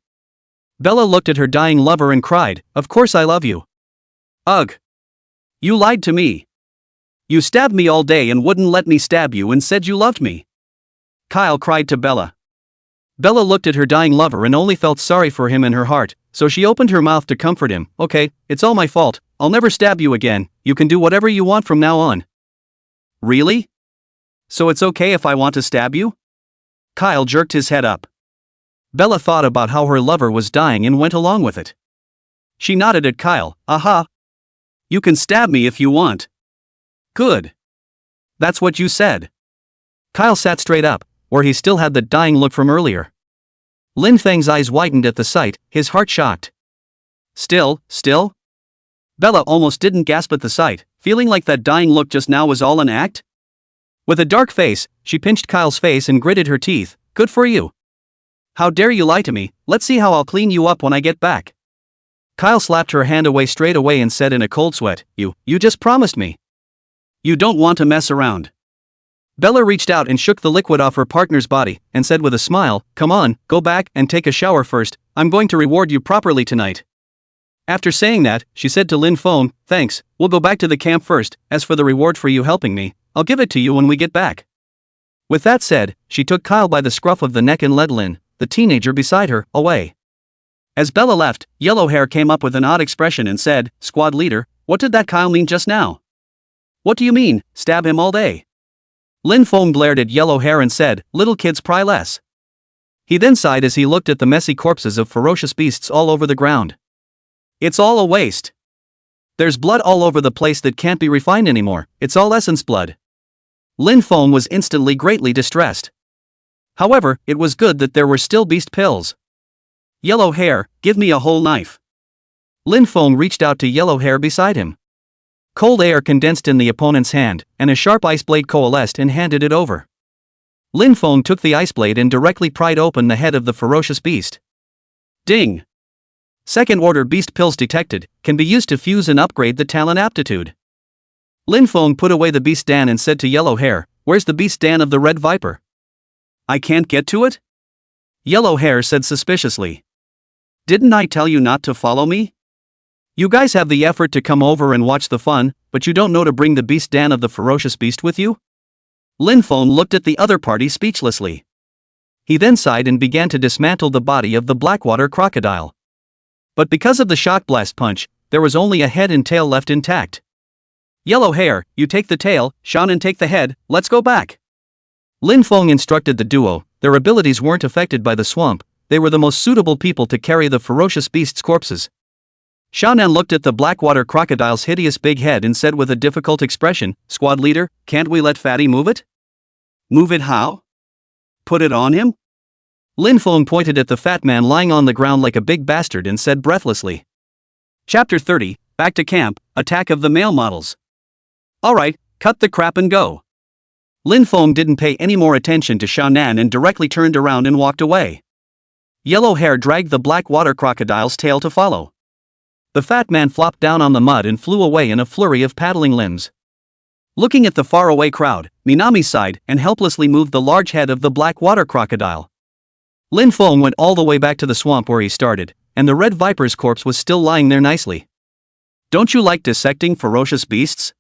Bella looked at her dying lover and cried, of course I love you. Ugh. You lied to me. You stabbed me all day and wouldn't let me stab you and said you loved me. Kyle cried to Bella. Bella looked at her dying lover and only felt sorry for him in her heart, so she opened her mouth to comfort him. Okay, it's all my fault, I'll never stab you again, you can do whatever you want from now on. Really? So it's okay if I want to stab you? Kyle jerked his head up. Bella thought about how her lover was dying and went along with it. She nodded at Kyle, aha. You can stab me if you want. Good. That's what you said. Kyle sat straight up, where he still had the dying look from earlier. Lin Feng's eyes widened at the sight, his heart shocked. Still? Bella almost didn't gasp at the sight, feeling like that dying look just now was all an act. With a dark face, she pinched Kyle's face and gritted her teeth, good for you. How dare you lie to me, let's see how I'll clean you up when I get back. Kyle slapped her hand away straight away and said in a cold sweat, you just promised me. You don't want to mess around. Bella reached out and shook the liquid off her partner's body, and said with a smile, come on, go back and take a shower first, I'm going to reward you properly tonight. After saying that, she said to Lin Feng, thanks, we'll go back to the camp first, as for the reward for you helping me, I'll give it to you when we get back. With that said, she took Kyle by the scruff of the neck and led Lin, the teenager beside her, away. As Bella left, Yellowhair came up with an odd expression and said, squad leader, what did that Kyle mean just now? What do you mean, stab him all day? Lin Feng glared at Yellowhair and said, little kids pry less. He then sighed as he looked at the messy corpses of ferocious beasts all over the ground. It's all a waste. There's blood all over the place that can't be refined anymore, it's all essence blood. Lin Feng was instantly greatly distressed. However, it was good that there were still beast pills. Yellowhair, give me a whole knife. Lin Feng reached out to Yellowhair beside him. Cold air condensed in the opponent's hand, and a sharp ice blade coalesced and handed it over. Lin Feng took the ice blade and directly pried open the head of the ferocious beast. Ding! Second-order beast pills detected, can be used to fuse and upgrade the talent aptitude. Lin Feng put away the beast Dan and said to Yellow Hair, "Where's the beast Dan of the Red Viper?" "I can't get to it?" Yellow Hair said suspiciously. "Didn't I tell you not to follow me? You guys have the effort to come over and watch the fun, but you don't know to bring the beast Dan of the ferocious beast with you?" Lin Feng looked at the other party speechlessly. He then sighed and began to dismantle the body of the Blackwater crocodile. But because of the shock blast punch, there was only a head and tail left intact. "Yellow Hair, you take the tail, Shannon take the head, let's go back." Lin Feng instructed the duo. Their abilities weren't affected by the swamp, they were the most suitable people to carry the ferocious beast's corpses. Shannon looked at the Blackwater crocodile's hideous big head and said with a difficult expression, "Squad leader, can't we let Fatty move it?" "Move it how? Put it on him?" Lin Feng pointed at the fat man lying on the ground like a big bastard and said breathlessly. Chapter 30, Back to Camp, Attack of the Male Models. "Alright, cut the crap and go." Lin Feng didn't pay any more attention to Shannon and directly turned around and walked away. Yellow Hair dragged the Blackwater crocodile's tail to follow. The fat man flopped down on the mud and flew away in a flurry of paddling limbs. Looking at the faraway crowd, Minami sighed and helplessly moved the large head of the Blackwater crocodile. Lin Feng went all the way back to the swamp where he started, and the Red Viper's corpse was still lying there nicely. "Don't you like dissecting ferocious beasts?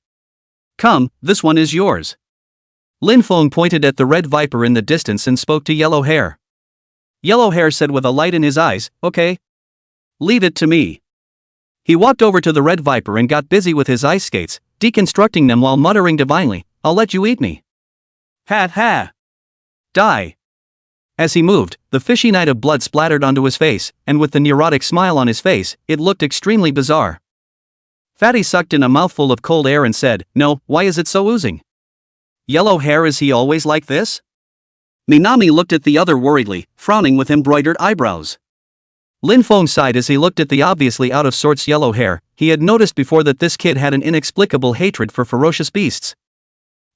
Come, this one is yours." Lin Feng pointed at the Red Viper in the distance and spoke to Yellow Hair. Yellow Hair said with a light in his eyes, "Okay. Leave it to me." He walked over to the Red Viper and got busy with his ice skates, deconstructing them while muttering divinely, "I'll let you eat me. Ha ha. Die." As he moved, the fishy night of blood splattered onto his face, and with the neurotic smile on his face, it looked extremely bizarre. Fatty sucked in a mouthful of cold air and said, "No, why is it so oozing? Yellow Hair, is he always like this?" Minami looked at the other worriedly, frowning with embroidered eyebrows. Lin Feng sighed as he looked at the obviously out of sorts Yellow Hair. He had noticed before that this kid had an inexplicable hatred for ferocious beasts.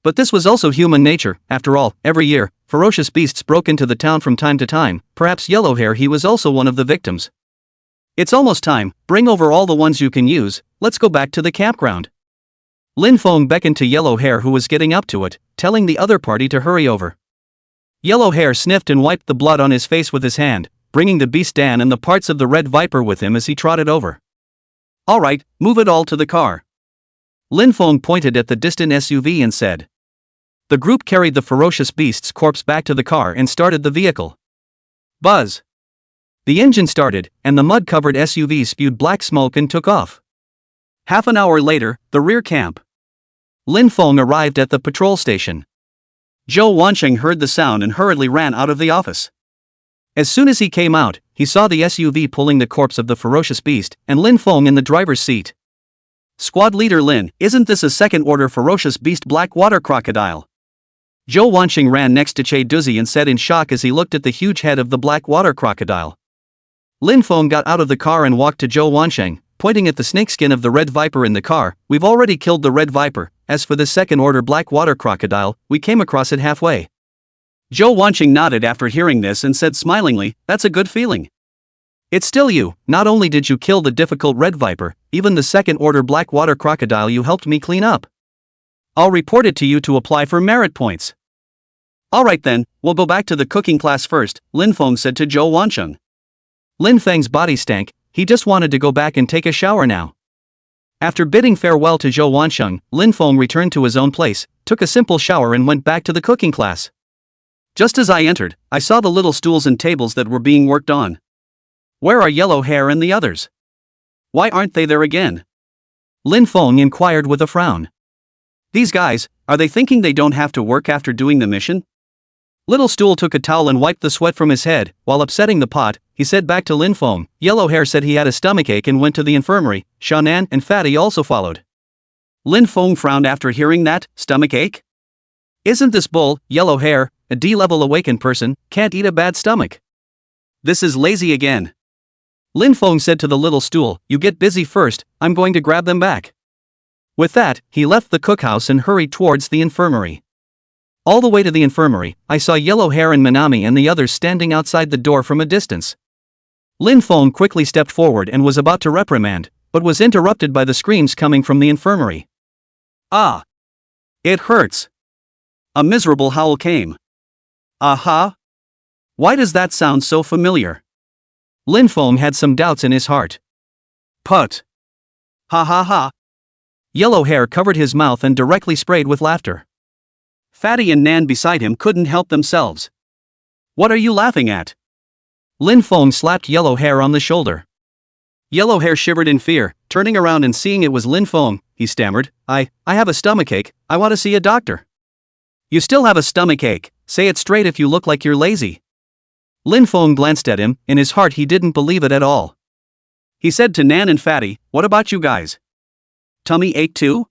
But this was also human nature, after all, every year, ferocious beasts broke into the town from time to time, perhaps Yellow Hair he was also one of the victims. "It's almost time, bring over all the ones you can use, let's go back to the campground." Lin Feng beckoned to Yellow Hair who was getting up to it, telling the other party to hurry over. Yellow Hair sniffed and wiped the blood on his face with his hand, bringing the beast Dan and the parts of the Red Viper with him as he trotted over. "Alright, move it all to the car." Lin Feng pointed at the distant SUV and said. The group carried the ferocious beast's corpse back to the car and started the vehicle. Buzz! The engine started, and the mud-covered SUV spewed black smoke and took off. Half an hour later, the rear camp. Lin Feng arrived at the patrol station. Zhou Wansheng heard the sound and hurriedly ran out of the office. As soon as he came out, he saw the SUV pulling the corpse of the ferocious beast, and Lin Feng in the driver's seat. "Squad leader Lin, isn't this a second-order ferocious beast Blackwater crocodile?" Zhou Wansheng ran next to Che Duzi and said in shock as he looked at the huge head of the Blackwater crocodile. Lin Feng got out of the car and walked to Zhou Wansheng, pointing at the snakeskin of the Red Viper in the car. "We've already killed the Red Viper. As for the second-order Blackwater crocodile, we came across it halfway." Zhou Wansheng nodded after hearing this and said smilingly, "That's a good feeling. It's still you. Not only did you kill the difficult Red Viper, even the second-order Blackwater crocodile you helped me clean up. I'll report it to you to apply for merit points." "Alright then, we'll go back to the cooking class first," Lin Feng said to Zhou Wansheng. Lin Feng's body stank, he just wanted to go back and take a shower now. After bidding farewell to Zhou Wansheng, Lin Feng returned to his own place, took a simple shower and went back to the cooking class. Just as I entered, I saw the little stools and tables that were being worked on. Where are Yellow Hair and the others? Why aren't they there again? Lin Feng inquired with a frown. These guys, are they thinking they don't have to work after doing the mission? Little Stool took a towel and wiped the sweat from his head. While upsetting the pot, he said back to Lin Feng. Yellow Hair said he had a stomachache and went to the infirmary. Shannan and Fatty also followed. Lin Feng frowned after hearing that. Stomachache? Isn't this bull? Yellow Hair, a D-level awakened person, can't eat a bad stomach. This is lazy again. Lin Feng said to the Little Stool, "You get busy first, I'm going to grab them back." With that, he left the cookhouse and hurried towards the infirmary. All the way to the infirmary, I saw Yellow Hair and Minami and the others standing outside the door from a distance. Lin Feng quickly stepped forward and was about to reprimand, but was interrupted by the screams coming from the infirmary. Ah! It hurts! A miserable howl came. Aha! Why does that sound so familiar? Lin Feng had some doubts in his heart. Put! Ha ha ha! Yellow Hair covered his mouth and directly sprayed with laughter. Fatty and Nan beside him couldn't help themselves. What are you laughing at? Lin Feng slapped Yellow Hair on the shoulder. Yellow Hair shivered in fear, turning around and seeing it was Lin Feng, he stammered, I have a stomachache, I want to see a doctor. You still have a stomachache, say it straight if you look like you're lazy. Lin Feng glanced at him, in his heart he didn't believe it at all. He said to Nan and Fatty, what about you guys? Tummy ache too?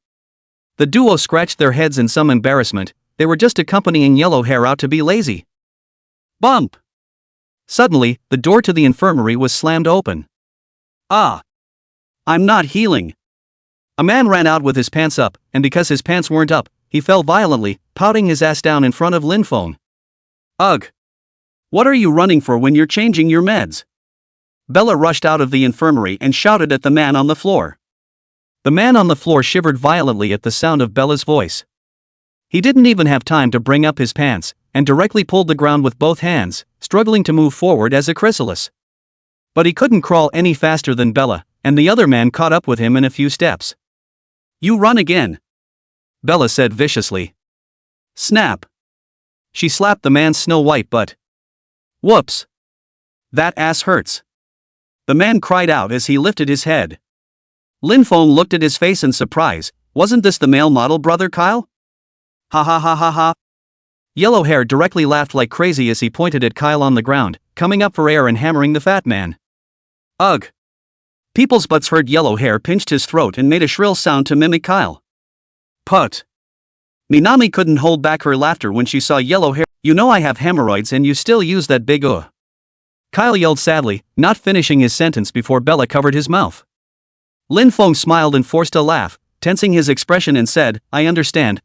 The duo scratched their heads in some embarrassment, they were just accompanying Yellow Hair out to be lazy. Bump! Suddenly, the door to the infirmary was slammed open. Ah! I'm not healing. A man ran out with his pants up, and because his pants weren't up, he fell violently, pouting his ass down in front of Lin Feng. Ugh! What are you running for when you're changing your meds? Bella rushed out of the infirmary and shouted at the man on the floor. The man on the floor shivered violently at the sound of Bella's voice. He didn't even have time to bring up his pants, and directly pulled the ground with both hands, struggling to move forward as a chrysalis. But he couldn't crawl any faster than Bella, and the other man caught up with him in a few steps. You run again! Bella said viciously. Snap! She slapped the man's snow-white butt. Whoops! That ass hurts! The man cried out as he lifted his head. Lin Feng looked at his face in surprise. Wasn't this the male model brother Kyle? Ha ha ha ha ha! Yellow Hair directly laughed like crazy as he pointed at Kyle on the ground, coming up for air and hammering the fat man. Ugh! People's butts heard Yellow Hair pinched his throat and made a shrill sound to mimic Kyle. Put! Minami couldn't hold back her laughter when she saw Yellow Hair. You know I have hemorrhoids and you still use that big Kyle yelled sadly, not finishing his sentence before Bella covered his mouth. Lin Feng smiled and forced a laugh, tensing his expression and said, I understand.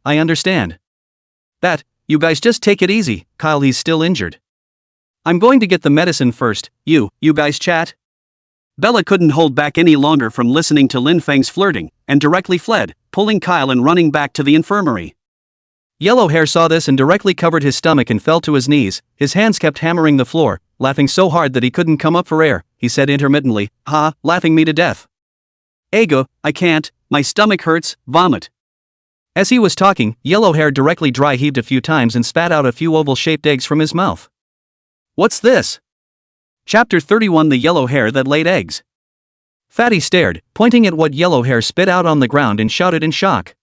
That, you guys just take it easy, Kyle, he's still injured. I'm going to get the medicine first, you guys chat? Bella couldn't hold back any longer from listening to Lin Feng's flirting, and directly fled, pulling Kyle and running back to the infirmary. Yellow Hair saw this and directly covered his stomach and fell to his knees, his hands kept hammering the floor, laughing so hard that he couldn't come up for air, he said intermittently, ha, laughing me to death. Ego, I can't, my stomach hurts, vomit. As he was talking, Yellow Hair directly dry heaved a few times and spat out a few oval-shaped eggs from his mouth. What's this? Chapter 31 The Yellow Hair That Laid Eggs. Fatty stared, pointing at what Yellow Hair spit out on the ground and shouted in shock.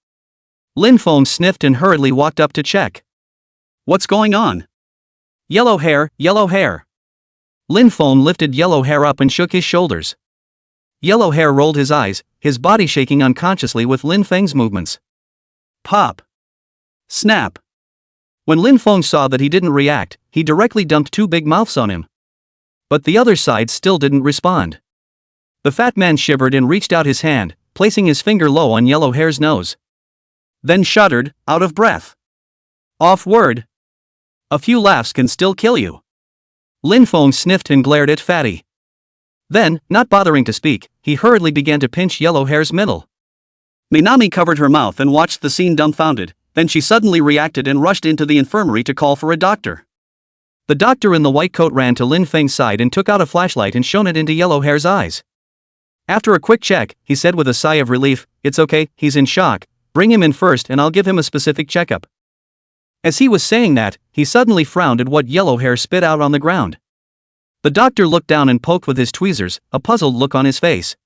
Lin Feng sniffed and hurriedly walked up to check. What's going on? Yellow Hair, Yellow Hair. Lin Feng lifted Yellow Hair up and shook his shoulders. Yellow Hair rolled his eyes, his body shaking unconsciously with Lin Feng's movements. Pop! Snap! When Lin Feng saw that he didn't react, he directly dumped two big mouths on him. But the other side still didn't respond. The fat man shivered and reached out his hand, placing his finger low on Yellow Hair's nose. Then shuddered, out of breath. Off word. A few laughs can still kill you. Lin Feng sniffed and glared at Fatty. Then, not bothering to speak, he hurriedly began to pinch Yellow Hair's middle. Minami covered her mouth and watched the scene dumbfounded, then she suddenly reacted and rushed into the infirmary to call for a doctor. The doctor in the white coat ran to Lin Feng's side and took out a flashlight and shone it into Yellow Hair's eyes. After a quick check, he said with a sigh of relief, It's okay, he's in shock, bring him in first and I'll give him a specific checkup. As he was saying that, he suddenly frowned at what Yellow Hair spit out on the ground. The doctor looked down and poked with his tweezers, a puzzled look on his face.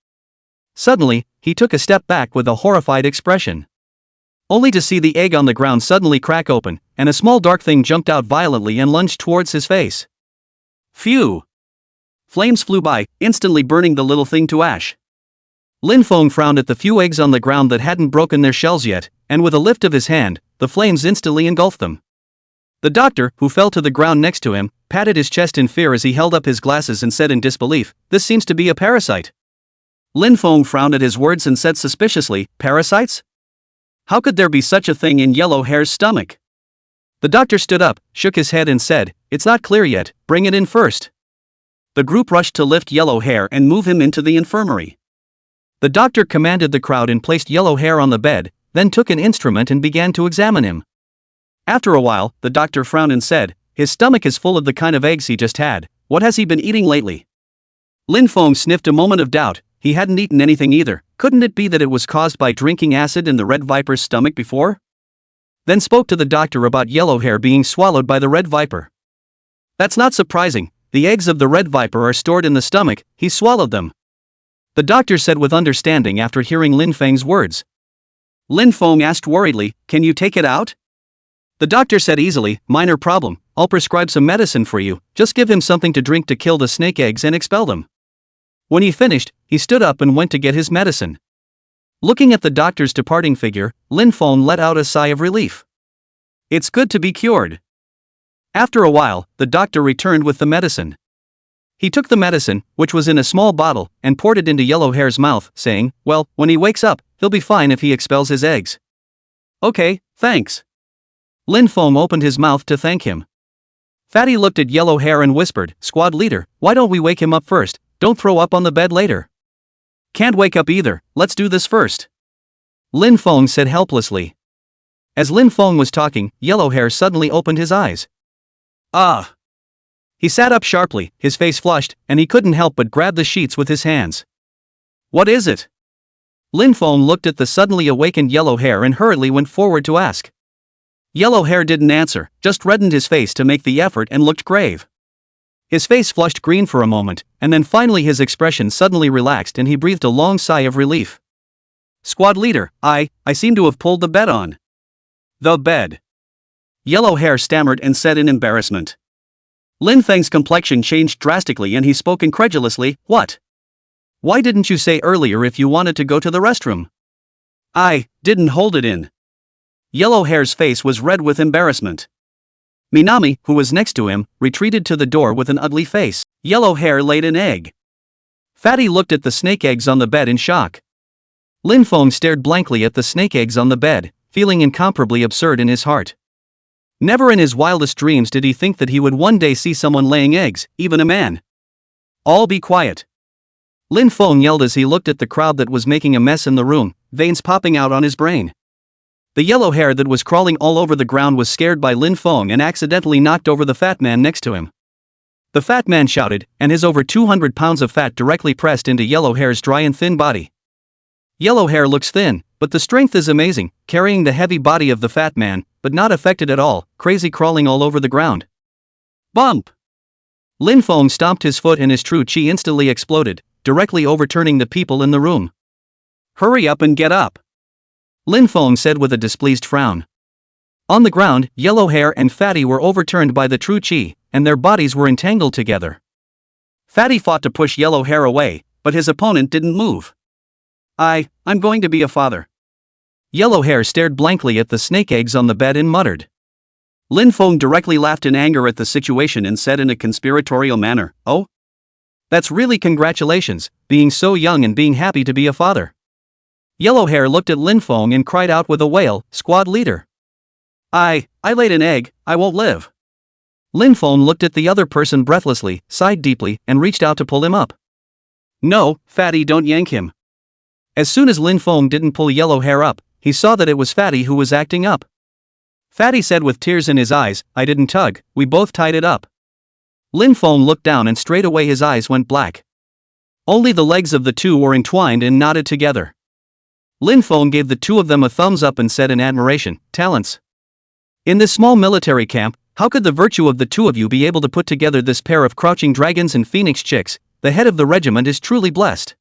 Suddenly, he took a step back with a horrified expression. Only to see the egg on the ground suddenly crack open, and a small dark thing jumped out violently and lunged towards his face. Phew! Flames flew by, instantly burning the little thing to ash. Lin Feng frowned at the few eggs on the ground that hadn't broken their shells yet, and with a lift of his hand, the flames instantly engulfed them. The doctor, who fell to the ground next to him, patted his chest in fear as he held up his glasses and said in disbelief, This seems to be a parasite. Lin Feng frowned at his words and said suspiciously, Parasites? How could there be such a thing in Yellow Hair's stomach? The doctor stood up, shook his head and said, "It's not clear yet, bring it in first." The group rushed to lift Yellow Hair and move him into the infirmary. The doctor commanded the crowd and placed Yellow Hair on the bed, then took an instrument and began to examine him. After a while, the doctor frowned and said, "His stomach is full of the kind of eggs he just had. What has he been eating lately?" Lin Feng sniffed a moment of doubt. He hadn't eaten anything either. Couldn't it be that it was caused by drinking acid in the red viper's stomach before? Then spoke to the doctor about Yellow Hair being swallowed by the red viper. "That's not surprising. The eggs of the red viper are stored in the stomach. He swallowed them," the doctor said with understanding after hearing Lin Feng's words. Lin Feng asked worriedly, "Can you take it out?" The doctor said easily, "Minor problem. I'll prescribe some medicine for you. Just give him something to drink to kill the snake eggs and expel them." When he finished, he stood up and went to get his medicine. Looking at the doctor's departing figure, Lin Feng let out a sigh of relief. It's good to be cured. After a while, the doctor returned with the medicine. He took the medicine, which was in a small bottle, and poured it into Yellow Hair's mouth, saying, "Well, when he wakes up, he'll be fine if he expels his eggs." "Okay, thanks." Lin Feng opened his mouth to thank him. Fatty looked at Yellow Hair and whispered, "Squad leader, why don't we wake him up first? Don't throw up on the bed later." "Can't wake up either, let's do this first," Lin Feng said helplessly. As Lin Feng was talking, Yellow Hair suddenly opened his eyes. Ah! He sat up sharply, his face flushed, and he couldn't help but grab the sheets with his hands. "What is it?" Lin Feng looked at the suddenly awakened Yellow Hair and hurriedly went forward to ask. Yellow Hair didn't answer, just reddened his face to make the effort and looked grave. His face flushed green for a moment, and then finally his expression suddenly relaxed and he breathed a long sigh of relief. "Squad leader, I seem to have pulled the bed on." "The bed?" Yellow Hair stammered and said in embarrassment. Lin Feng's complexion changed drastically and he spoke incredulously, "What? Why didn't you say earlier if you wanted to go to the restroom?" "I didn't hold it in." Yellow Hair's face was red with embarrassment. Minami, who was next to him, retreated to the door with an ugly face. Yellow Hair laid an egg. Fatty looked at the snake eggs on the bed in shock. Lin Feng stared blankly at the snake eggs on the bed, feeling incomparably absurd in his heart. Never in his wildest dreams did he think that he would one day see someone laying eggs, even a man. "All be quiet," Lin Feng yelled as he looked at the crowd that was making a mess in the room, veins popping out on his brain. The Yellow Hair that was crawling all over the ground was scared by Lin Feng and accidentally knocked over the fat man next to him. The fat man shouted, and his over 200 pounds of fat directly pressed into Yellow Hair's dry and thin body. Yellow Hair looks thin, but the strength is amazing, carrying the heavy body of the fat man, but not affected at all, crazy crawling all over the ground. Bump! Lin Feng stomped his foot and his true chi instantly exploded, directly overturning the people in the room. "Hurry up and get up," Lin Feng said with a displeased frown. On the ground, Yellow Hair and Fatty were overturned by the true chi, and their bodies were entangled together. Fatty fought to push Yellow Hair away, but his opponent didn't move. I'm going to be a father." Yellow Hair stared blankly at the snake eggs on the bed and muttered. Lin Feng directly laughed in anger at the situation and said in a conspiratorial manner, "Oh? That's really congratulations, being so young and being happy to be a father." Yellow Hair looked at Lin Feng and cried out with a wail, "Squad leader! I laid an egg, I won't live." Lin Feng looked at the other person breathlessly, sighed deeply, and reached out to pull him up. "No, Fatty, don't yank him." As soon as Lin Feng didn't pull Yellow Hair up, he saw that it was Fatty who was acting up. Fatty said with tears in his eyes, "I didn't tug, we both tied it up." Lin Feng looked down and straight away his eyes went black. Only the legs of the two were entwined and knotted together. Lin Feng gave the two of them a thumbs up and said in admiration, "Talents. In this small military camp, how could the virtue of the two of you be able to put together this pair of crouching dragons and phoenix chicks? The head of the regiment is truly blessed."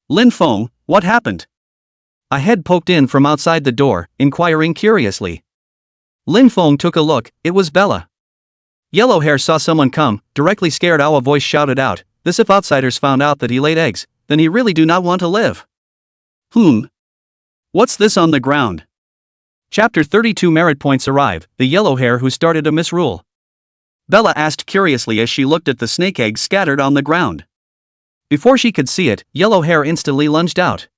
"Lin Feng, what happened?" A head poked in from outside the door, inquiring curiously. Lin Feng took a look, it was Bella. Yellow Hair saw someone come, directly scared. Our voice shouted out, "This if outsiders found out that he laid eggs, then he really do not want to live." What's this on the ground? Chapter 32 Merit points arrive, the Yellow Hair who started a misrule. Bella asked curiously as she looked at the snake eggs scattered on the ground. Before she could see it, Yellow Hair instantly lunged out.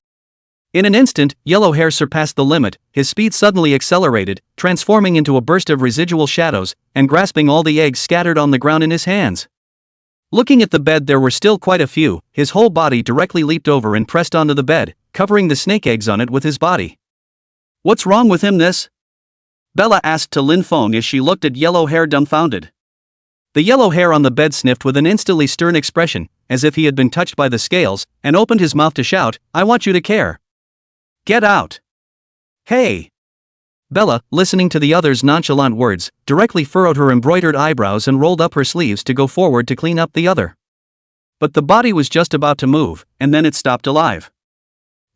In an instant, Yellow Hair surpassed the limit, his speed suddenly accelerated, transforming into a burst of residual shadows, and grasping all the eggs scattered on the ground in his hands. Looking at the bed, there were still quite a few. His whole body directly leaped over and pressed onto the bed, covering the snake eggs on it with his body. "What's wrong with him, this?" Bella asked to Lin Feng as she looked at Yellow Hair dumbfounded. The yellow hair on the bed sniffed with an instantly stern expression, as if he had been touched by the scales, and opened his mouth to shout, "I want you to care. Get out. Hey!" Bella, listening to the other's nonchalant words, directly furrowed her embroidered eyebrows and rolled up her sleeves to go forward to clean up the other. But the body was just about to move, and then it stopped alive.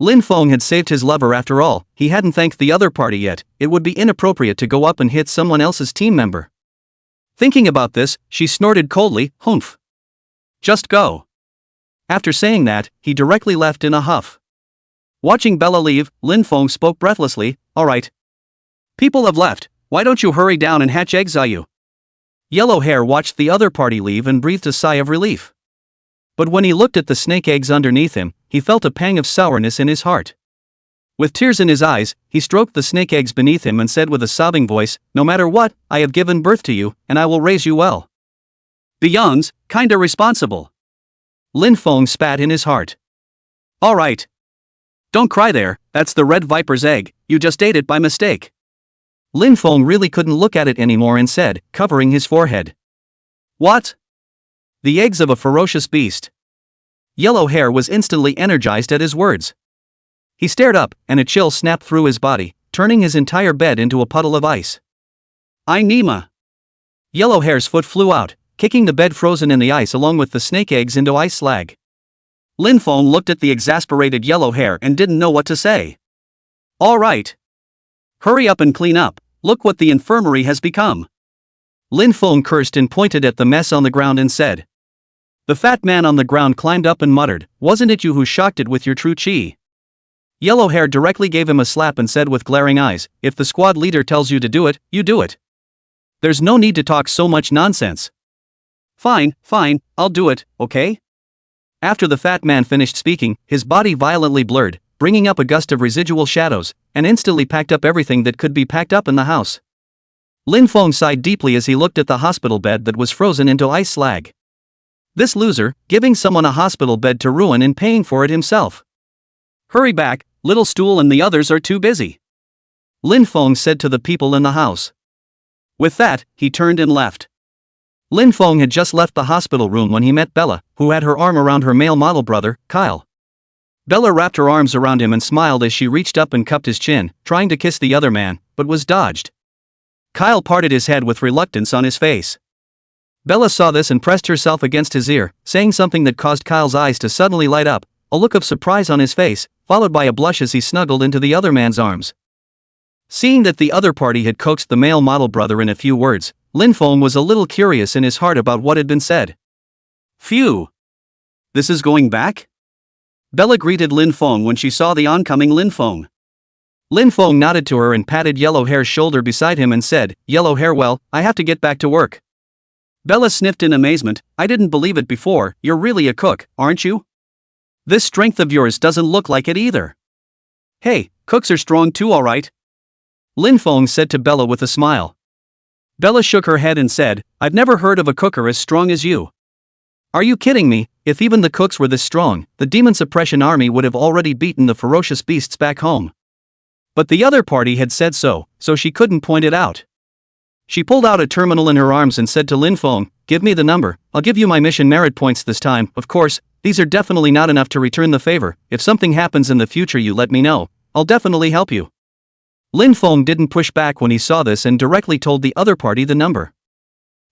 Lin Feng had saved his lover after all. He hadn't thanked the other party yet. It would be inappropriate to go up and hit someone else's team member. Thinking about this, she snorted coldly, "Humph. Just go." After saying that, he directly left in a huff. Watching Bella leave, Lin Feng spoke breathlessly, "All right. People have left, why don't you hurry down and hatch eggs, you?" Yellow Hair watched the other party leave and breathed a sigh of relief. But when he looked at the snake eggs underneath him, he felt a pang of sourness in his heart. With tears in his eyes, he stroked the snake eggs beneath him and said with a sobbing voice, "No matter what, I have given birth to you, and I will raise you well. Beyond's kinda responsible." Lin Feng spat in his heart. "All right. Don't cry there, that's the red viper's egg, you just ate it by mistake." Lin Feng really couldn't look at it anymore and said, covering his forehead, "What? The eggs of a ferocious beast." Yellow Hair was instantly energized at his words. He stared up, and a chill snapped through his body, turning his entire bed into a puddle of ice. "I Nima." Yellow Hair's foot flew out, kicking the bed frozen in the ice along with the snake eggs into ice slag. Lin Feng looked at the exasperated Yellow Hair and didn't know what to say. "All right. Hurry up and clean up, look what the infirmary has become." Lin Feng cursed and pointed at the mess on the ground and said. The fat man on the ground climbed up and muttered, "Wasn't it you who shocked it with your true chi?" Yellow Hair directly gave him a slap and said with glaring eyes, "If the squad leader tells you to do it, you do it. There's no need to talk so much nonsense." Fine, I'll do it, okay?" After the fat man finished speaking, his body violently blurred, bringing up a gust of residual shadows, and instantly packed up everything that could be packed up in the house. Lin Feng sighed deeply as he looked at the hospital bed that was frozen into ice slag. This loser, giving someone a hospital bed to ruin and paying for it himself. "Hurry back, Little Stool and the others are too busy," Lin Feng said to the people in the house. With that, he turned and left. Lin Feng had just left the hospital room when he met Bella, who had her arm around her male model brother, Kyle. Bella wrapped her arms around him and smiled as she reached up and cupped his chin, trying to kiss the other man, but was dodged. Kyle parted his head with reluctance on his face. Bella saw this and pressed herself against his ear, saying something that caused Kyle's eyes to suddenly light up, a look of surprise on his face, followed by a blush as he snuggled into the other man's arms. Seeing that the other party had coaxed the male model brother in a few words, Lin Feng was a little curious in his heart about what had been said. "Phew. This is going back?" Bella greeted Lin Feng when she saw the oncoming Lin Feng. Lin Feng nodded to her and patted Yellow Hair's shoulder beside him and said, "Yellow Hair, well, I have to get back to work." Bella sniffed in amazement, "I didn't believe it before, you're really a cook, aren't you? This strength of yours doesn't look like it either." "Hey, cooks are strong too, alright," Lin Feng said to Bella with a smile. Bella shook her head and said, "I've never heard of a cooker as strong as you." "Are you kidding me? If even the cooks were this strong, the demon suppression army would have already beaten the ferocious beasts back home." But the other party had said so she couldn't point it out. She pulled out a terminal in her arms and said to Lin Feng, "Give me the number, I'll give you my mission merit points this time. Of course, these are definitely not enough to return the favor. If something happens in the future you let me know, I'll definitely help you." Lin Feng didn't push back when he saw this and directly told the other party the number.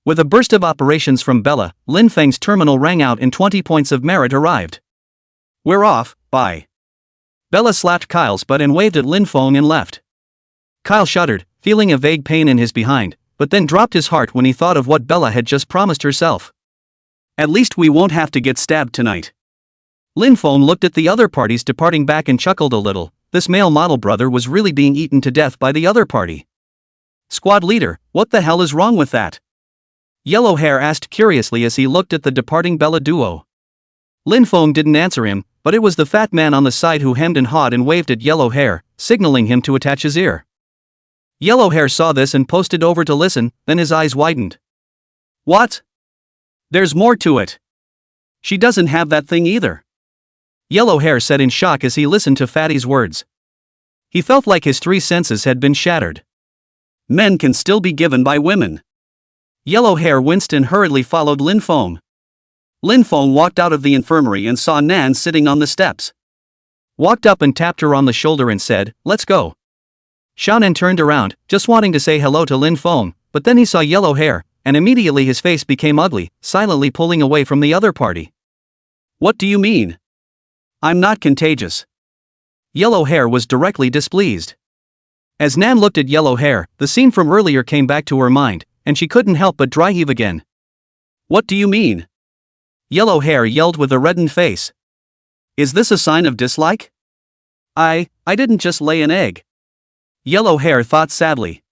With a burst of operations from Bella, Lin Feng's terminal rang out and 20 points of merit arrived. "We're off, bye." Bella slapped Kyle's butt and waved at Lin Feng and left. Kyle shuddered, feeling a vague pain in his behind, but then dropped his heart when he thought of what Bella had just promised herself. "At least we won't have to get stabbed tonight." Lin Feng looked at the other parties departing back and chuckled a little. This male model brother was really being eaten to death by the other party. "Squad leader, what the hell is wrong with that?" Yellow Hair asked curiously as he looked at the departing Bella duo. Lin Feng didn't answer him, but it was the fat man on the side who hemmed and hawed and waved at Yellow Hair, signaling him to attach his ear. Yellow Hair saw this and posted over to listen, then his eyes widened. What? There's more to it. She doesn't have that thing either. Yellow Hair said in shock as he listened to Fatty's words. He felt like his three senses had been shattered. Men can still be given by women. Yellow Hair winced and hurriedly followed Lin Feng. Lin Feng walked out of the infirmary and saw Nan sitting on the steps. Walked up and tapped her on the shoulder and said, "Let's go." Xiaonan turned around, just wanting to say hello to Lin Feng, but then he saw Yellow Hair, and immediately his face became ugly, silently pulling away from the other party. "What do you mean? I'm not contagious." Yellow Hair was directly displeased. As Nan looked at Yellow Hair, the scene from earlier came back to her mind, and she couldn't help but dry heave again. "What do you mean?" Yellow Hair yelled with a reddened face. "Is this a sign of dislike?" I didn't just lay an egg." Yellow Hair thought sadly.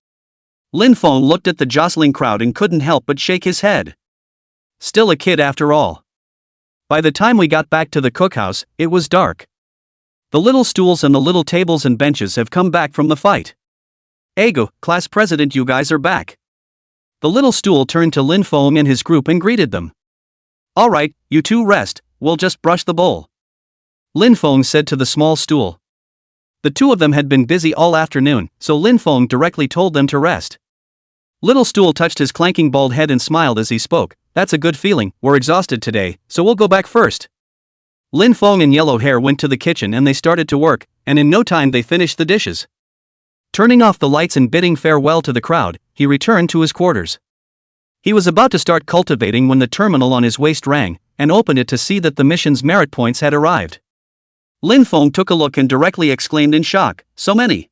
Lin Feng looked at the jostling crowd and couldn't help but shake his head. Still a kid after all. By the time we got back to the cookhouse, it was dark. The little stools and the little tables and benches have come back from the fight. "Ego, class president, you guys are back." The little stool turned to Lin Feng and his group and greeted them. "Alright, you two rest, we'll just brush the bowl," Lin Feng said to the small stool. The two of them had been busy all afternoon, so Lin Feng directly told them to rest. Little stool touched his clanking bald head and smiled as he spoke. "That's a good feeling, we're exhausted today, so we'll go back first." Lin Feng and Yellow Hair went to the kitchen and they started to work, and in no time they finished the dishes. Turning off the lights and bidding farewell to the crowd, he returned to his quarters. He was about to start cultivating when the terminal on his waist rang, and opened it to see that the mission's merit points had arrived. Lin Feng took a look and directly exclaimed in shock, "So many!"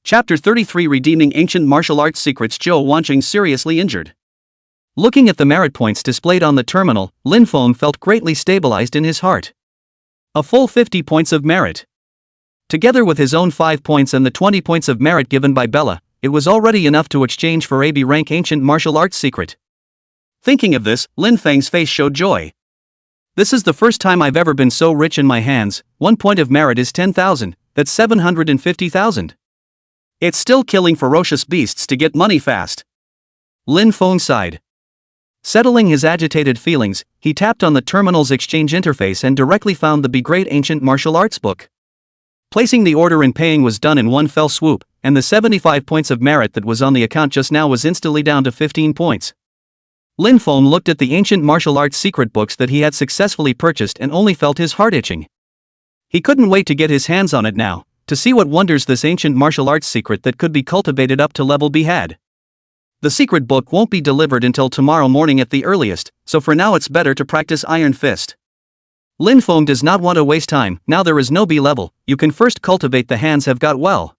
Chapter 33 Redeeming Ancient Martial Arts Secrets. Zhou Wanqing seriously injured. Looking at the merit points displayed on the terminal, Lin Feng felt greatly stabilized in his heart. A full 50 points of merit. Together with his own 5 points and the 20 points of merit given by Bella, it was already enough to exchange for AB rank Ancient Martial Arts Secret. Thinking of this, Lin Feng's face showed joy. "This is the first time I've ever been so rich in my hands. 1 point of merit is 10,000, that's 750,000. It's still killing ferocious beasts to get money fast." Lin Feng sighed. Settling his agitated feelings, he tapped on the terminal's exchange interface and directly found the Be Great Ancient Martial Arts book. Placing the order and paying was done in one fell swoop, and the 75 points of merit that was on the account just now was instantly down to 15 points. Lin Feng looked at the ancient martial arts secret books that he had successfully purchased and only felt his heart itching. He couldn't wait to get his hands on it now, to see what wonders this ancient martial arts secret that could be cultivated up to level B had. The secret book won't be delivered until tomorrow morning at the earliest, so for now it's better to practice Iron Fist. Lin Feng does not want to waste time. Now there is no B level, you can first cultivate the hands have got well.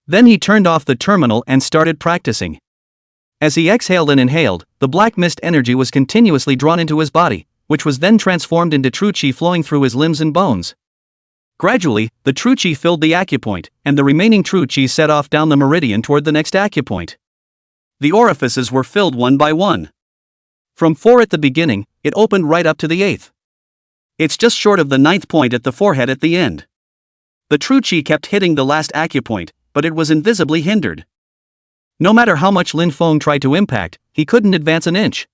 Then he turned off the terminal and started practicing. As he exhaled and inhaled, the black mist energy was continuously drawn into his body, which was then transformed into true chi flowing through his limbs and bones. Gradually, the true chi filled the acupoint, and the remaining true chi set off down the meridian toward the next acupoint. The orifices were filled one by one. From 4 at the beginning, it opened right up to the 8th. It's just short of the 9th point at the forehead at the end. The true chi kept hitting the last acupoint, but it was invisibly hindered. No matter how much Lin Feng tried to impact, he couldn't advance an inch.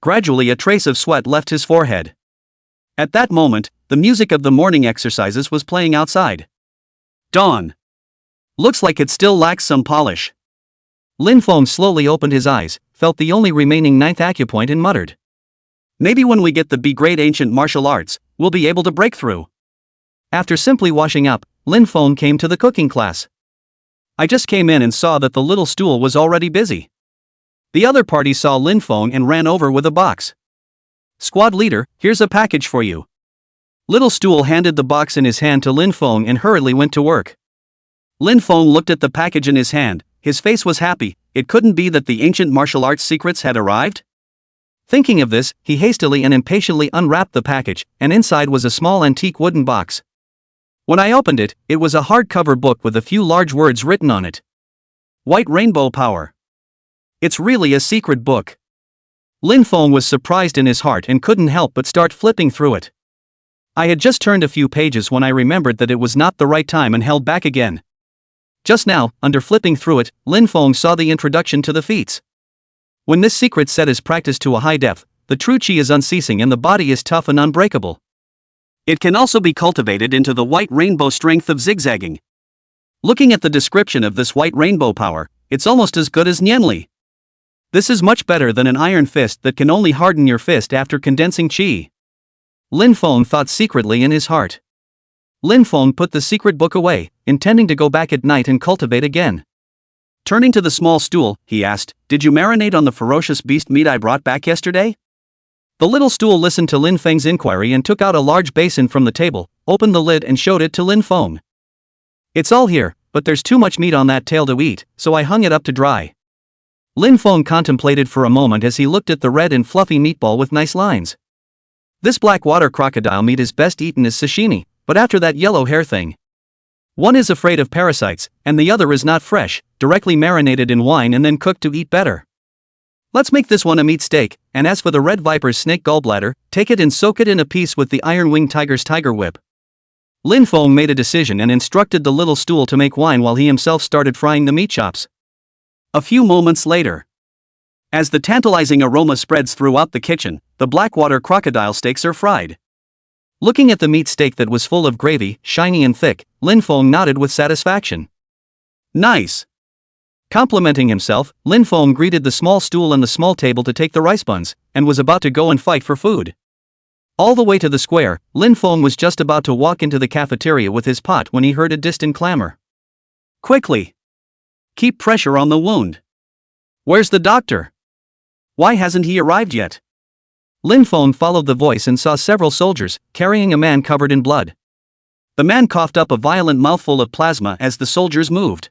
Gradually a trace of sweat left his forehead. At that moment, the music of the morning exercises was playing outside. Dawn. Looks like it still lacks some polish. Lin Feng slowly opened his eyes, felt the only remaining 9th acupoint and muttered. Maybe when we get the Be Great Ancient Martial Arts, we'll be able to break through. After simply washing up, Lin Feng came to the cooking class. I just came in and saw that the little stool was already busy. The other party saw Lin Feng and ran over with a box. Squad leader, here's a package for you. Little stool handed the box in his hand to Lin Feng and hurriedly went to work. Lin Feng looked at the package in his hand, his face was happy. It couldn't be that the ancient martial arts secrets had arrived? Thinking of this, he hastily and impatiently unwrapped the package, and inside was a small antique wooden box. When I opened it, it was a hardcover book with a few large words written on it. White Rainbow Power. It's really a secret book. Lin Feng was surprised in his heart and couldn't help but start flipping through it. I had just turned a few pages when I remembered that it was not the right time and held back again. Just now, under flipping through it, Lin Feng saw the introduction to the feats. When this secret set is practiced to a high depth, the true chi is unceasing and the body is tough and unbreakable. It can also be cultivated into the white rainbow strength of zigzagging. Looking at the description of this white rainbow power, it's almost as good as Nianli. This is much better than an iron fist that can only harden your fist after condensing chi. Lin Feng thought secretly in his heart. Lin Feng put the secret book away, intending to go back at night and cultivate again. Turning to the small stool, he asked, "Did you marinate on the ferocious beast meat I brought back yesterday?" The little stool listened to Lin Feng's inquiry and took out a large basin from the table, opened the lid and showed it to Lin Feng. "It's all here, but there's too much meat on that tail to eat, so I hung it up to dry." Lin Feng contemplated for a moment as he looked at the red and fluffy meatball with nice lines. This black water crocodile meat is best eaten as sashimi, but after that yellow hair thing. One is afraid of parasites, and the other is not fresh, directly marinated in wine and then cooked to eat better. Let's make this one a meat steak, and as for the red viper's snake gallbladder, take it and soak it in a piece with the Ironwing Tiger's tiger whip. Lin Feng made a decision and instructed the little stool to make wine while he himself started frying the meat chops. A few moments later, as the tantalizing aroma spreads throughout the kitchen, the blackwater crocodile steaks are fried. Looking at the meat steak that was full of gravy, shiny and thick, Lin Feng nodded with satisfaction. Nice. Complimenting himself, Lin Feng greeted the small stool and the small table to take the rice buns, and was about to go and fight for food. All the way to the square, Lin Feng was just about to walk into the cafeteria with his pot when he heard a distant clamor. "Quickly! Keep pressure on the wound. Where's the doctor? Why hasn't he arrived yet?" Lin Feng followed the voice and saw several soldiers, carrying a man covered in blood. The man coughed up a violent mouthful of plasma as the soldiers moved.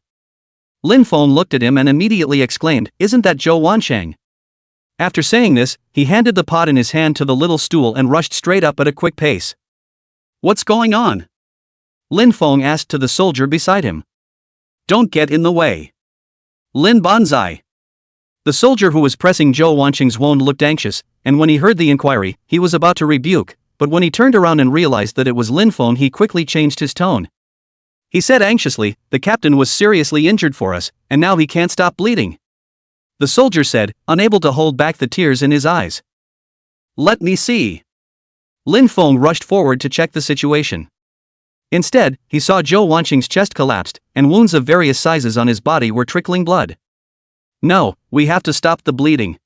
Lin Feng looked at him and immediately exclaimed, "Isn't that Zhou Wansheng?" After saying this, he handed the pot in his hand to the little stool and rushed straight up at a quick pace. "What's going on?" Lin Feng asked to the soldier beside him. "Don't get in the way. Lin Banzai." The soldier who was pressing Zhou Wansheng's wound looked anxious, and when he heard the inquiry, he was about to rebuke, but when he turned around and realized that it was Lin Feng, he quickly changed his tone. He said anxiously, "The captain was seriously injured for us, and now he can't stop bleeding." The soldier said, unable to hold back the tears in his eyes. "Let me see." Lin Feng rushed forward to check the situation. Instead, he saw Zhou Wansheng's chest collapsed, and wounds of various sizes on his body were trickling blood. "No, we have to stop the bleeding."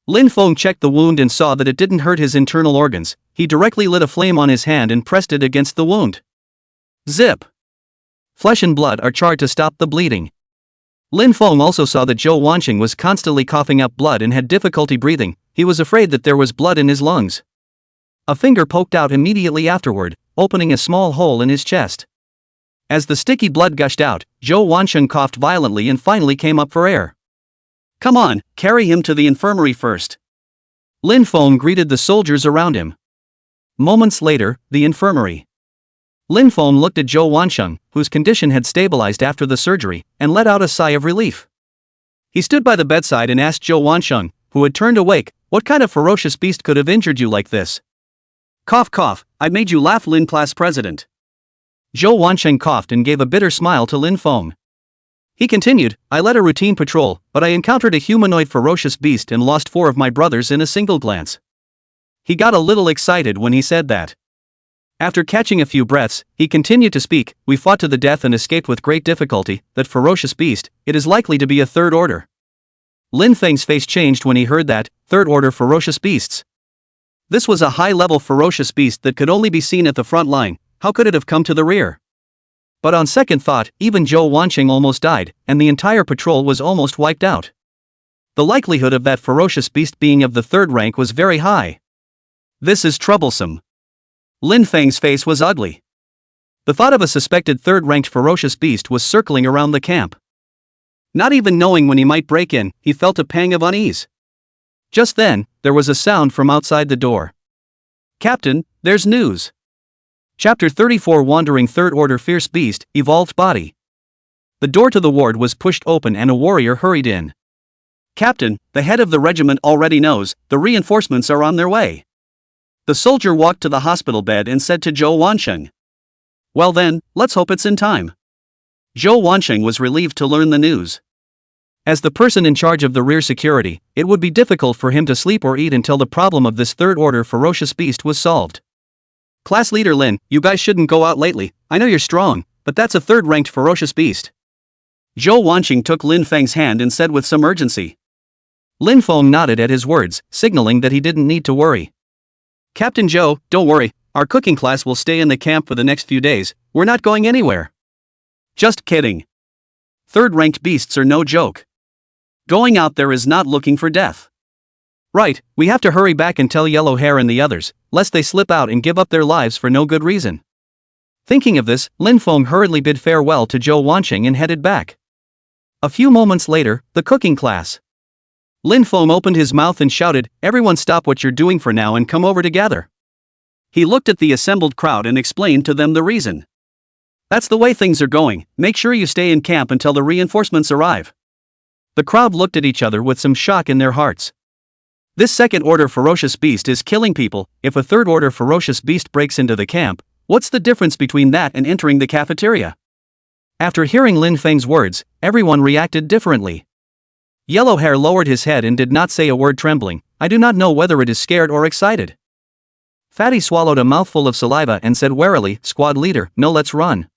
Lin Feng checked the wound and saw that it didn't hurt his internal organs. He directly lit a flame on his hand and pressed it against the wound. Zip! Flesh and blood are charred to stop the bleeding. Lin Feng also saw that Zhou Wansheng was constantly coughing up blood and had difficulty breathing. He was afraid that there was blood in his lungs. A finger poked out immediately afterward, opening a small hole in his chest. As the sticky blood gushed out, Zhou Wansheng coughed violently and finally came up for air. "Come on, carry him to the infirmary first." Lin Feng greeted the soldiers around him. Moments later, the infirmary. Lin Feng looked at Zhou Wansheng, whose condition had stabilized after the surgery, and let out a sigh of relief. He stood by the bedside and asked Zhou Wansheng, who had turned awake, "What kind of ferocious beast could have injured you like this?" "Cough cough, I made you laugh, Lin class president." Zhou Wansheng coughed and gave a bitter smile to Lin Feng. He continued, "I led a routine patrol, but I encountered a humanoid ferocious beast and lost 4 of my brothers in a single glance." He got a little excited when he said that. After catching a few breaths, he continued to speak, "We fought to the death and escaped with great difficulty. That ferocious beast, it is likely to be a third order." Lin Feng's face changed when he heard that, third order ferocious beasts. This was a high-level ferocious beast that could only be seen at the front line. How could it have come to the rear? But on second thought, even Zhou Wansheng almost died, and the entire patrol was almost wiped out. The likelihood of that ferocious beast being of the third rank was very high. This is troublesome. Lin Feng's face was ugly. The thought of a suspected third-ranked ferocious beast was circling around the camp. Not even knowing when he might break in, he felt a pang of unease. Just then, there was a sound from outside the door. "Captain, there's news." Chapter 34, Wandering Third Order Fierce Beast, Evolved Body. The door to the ward was pushed open and a warrior hurried in. "Captain, the head of the regiment already knows, the reinforcements are on their way." The soldier walked to the hospital bed and said to Zhou Wansheng, "Well then, let's hope it's in time." Zhou Wansheng was relieved to learn the news. As the person in charge of the rear security, it would be difficult for him to sleep or eat until the problem of this third-order ferocious beast was solved. "Class leader Lin, you guys shouldn't go out lately. I know you're strong, but that's a third-ranked ferocious beast." Zhou Wansheng took Lin Feng's hand and said with some urgency. Lin Feng nodded at his words, signaling that he didn't need to worry. "Captain Zhou, don't worry, our cooking class will stay in the camp for the next few days, we're not going anywhere." "Just kidding. Third-ranked beasts are no joke. Going out there is not looking for death." "Right, we have to hurry back and tell Yellow Hair and the others, lest they slip out and give up their lives for no good reason." Thinking of this, Lin Feng hurriedly bid farewell to Zhou Wansheng and headed back. A few moments later, the cooking class. Lin Feng opened his mouth and shouted, "Everyone stop what you're doing for now and come over together." He looked at the assembled crowd and explained to them the reason. "That's the way things are going, make sure you stay in camp until the reinforcements arrive." The crowd looked at each other with some shock in their hearts. This second-order ferocious beast is killing people. If a third-order ferocious beast breaks into the camp, what's the difference between that and entering the cafeteria? After hearing Lin Feng's words, everyone reacted differently. Yellow Hair lowered his head and did not say a word, trembling. "I do not know whether it is scared or excited." Fatty swallowed a mouthful of saliva and said warily, "Squad leader, no, let's run."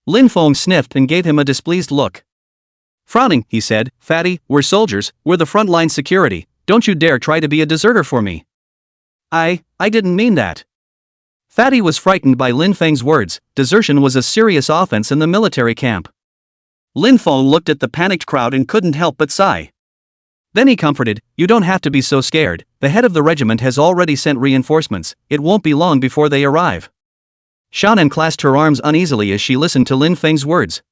Lin Feng sniffed and gave him a displeased look. Frowning, he said, "Fatty, we're soldiers, we're the frontline security, don't you dare try to be a deserter for me." I didn't mean that." Fatty was frightened by Lin Feng's words. Desertion was a serious offense in the military camp. Lin Feng looked at the panicked crowd and couldn't help but sigh. Then he comforted, "You don't have to be so scared, the head of the regiment has already sent reinforcements, it won't be long before they arrive." Shannon clasped her arms uneasily as she listened to Lin Feng's words.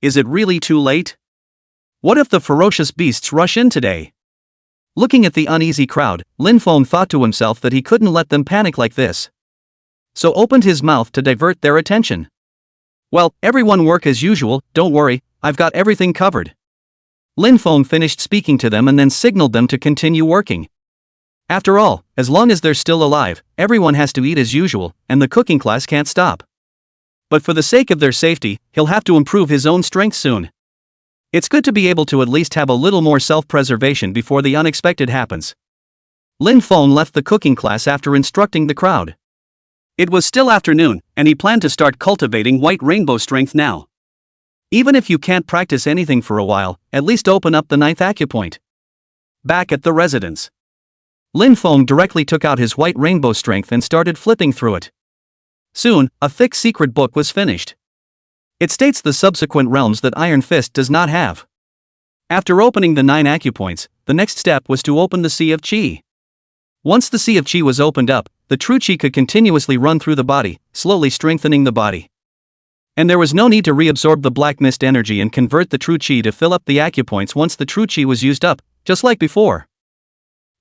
Is it really too late? What if the ferocious beasts rush in today? Looking at the uneasy crowd, Lin Feng thought to himself that he couldn't let them panic like this. So opened his mouth to divert their attention. "Well, everyone work as usual, don't worry, I've got everything covered." Lin Feng finished speaking to them and then signaled them to continue working. After all, as long as they're still alive, everyone has to eat as usual, and the cooking class can't stop. But for the sake of their safety, he'll have to improve his own strength soon. It's good to be able to at least have a little more self-preservation before the unexpected happens. Lin Feng left the cooking class after instructing the crowd. It was still afternoon, and he planned to start cultivating white rainbow strength now. Even if you can't practice anything for a while, at least open up the 9th acupoint. Back at the residence, Lin Feng directly took out his white rainbow strength and started flipping through it. Soon, a thick secret book was finished. It states the subsequent realms that Iron Fist does not have. After opening the 9 acupoints, the next step was to open the Sea of Qi. Once the Sea of Qi was opened up, the true Qi could continuously run through the body, slowly strengthening the body. And there was no need to reabsorb the black mist energy and convert the true Qi to fill up the acupoints once the true Qi was used up, just like before.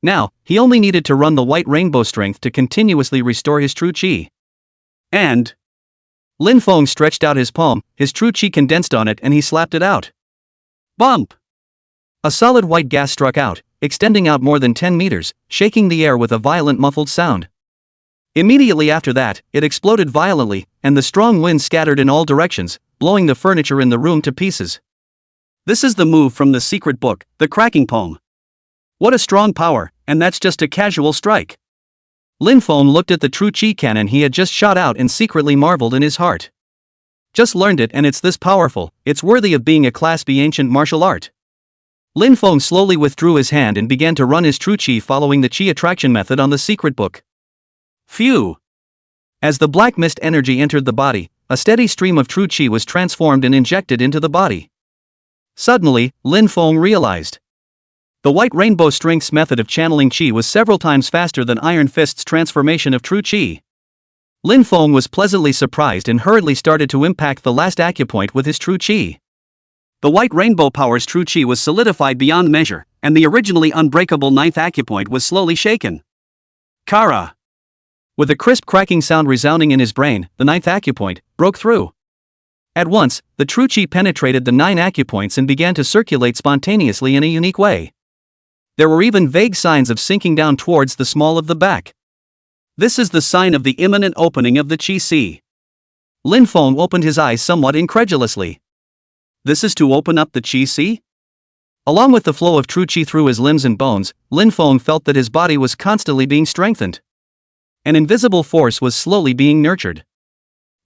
Now, he only needed to run the white rainbow strength to continuously restore his true Qi. And Lin Feng stretched out his palm, his true Qi condensed on it and he slapped it out. Bump! A solid white gas struck out, extending out more than 10 meters, shaking the air with a violent muffled sound. Immediately after that, it exploded violently, and the strong wind scattered in all directions, blowing the furniture in the room to pieces. This is the move from the secret book, the cracking poem. What a strong power, and that's just a casual strike. Lin Feng looked at the true Qi cannon he had just shot out and secretly marveled in his heart. Just learned it and it's this powerful, it's worthy of being a Class B ancient martial art. Lin Feng slowly withdrew his hand and began to run his true Qi following the Qi attraction method on the secret book. Phew! As the black mist energy entered the body, a steady stream of true Qi was transformed and injected into the body. Suddenly, Lin Feng realized. The white rainbow strength's method of channeling Qi was several times faster than Iron Fist's transformation of true Qi. Lin Feng was pleasantly surprised and hurriedly started to impact the last acupoint with his true Qi. The white rainbow power's true Qi was solidified beyond measure, and the originally unbreakable 9th acupoint was slowly shaken. Kara! With a crisp cracking sound resounding in his brain, the 9th acupoint broke through. At once, the true Qi penetrated the 9 acupoints and began to circulate spontaneously in a unique way. There were even vague signs of sinking down towards the small of the back. This is the sign of the imminent opening of the Qi Sea. Lin Feng opened his eyes somewhat incredulously. This is to open up the Qi Sea? Along with the flow of true Qi through his limbs and bones, Lin Feng felt that his body was constantly being strengthened. An invisible force was slowly being nurtured.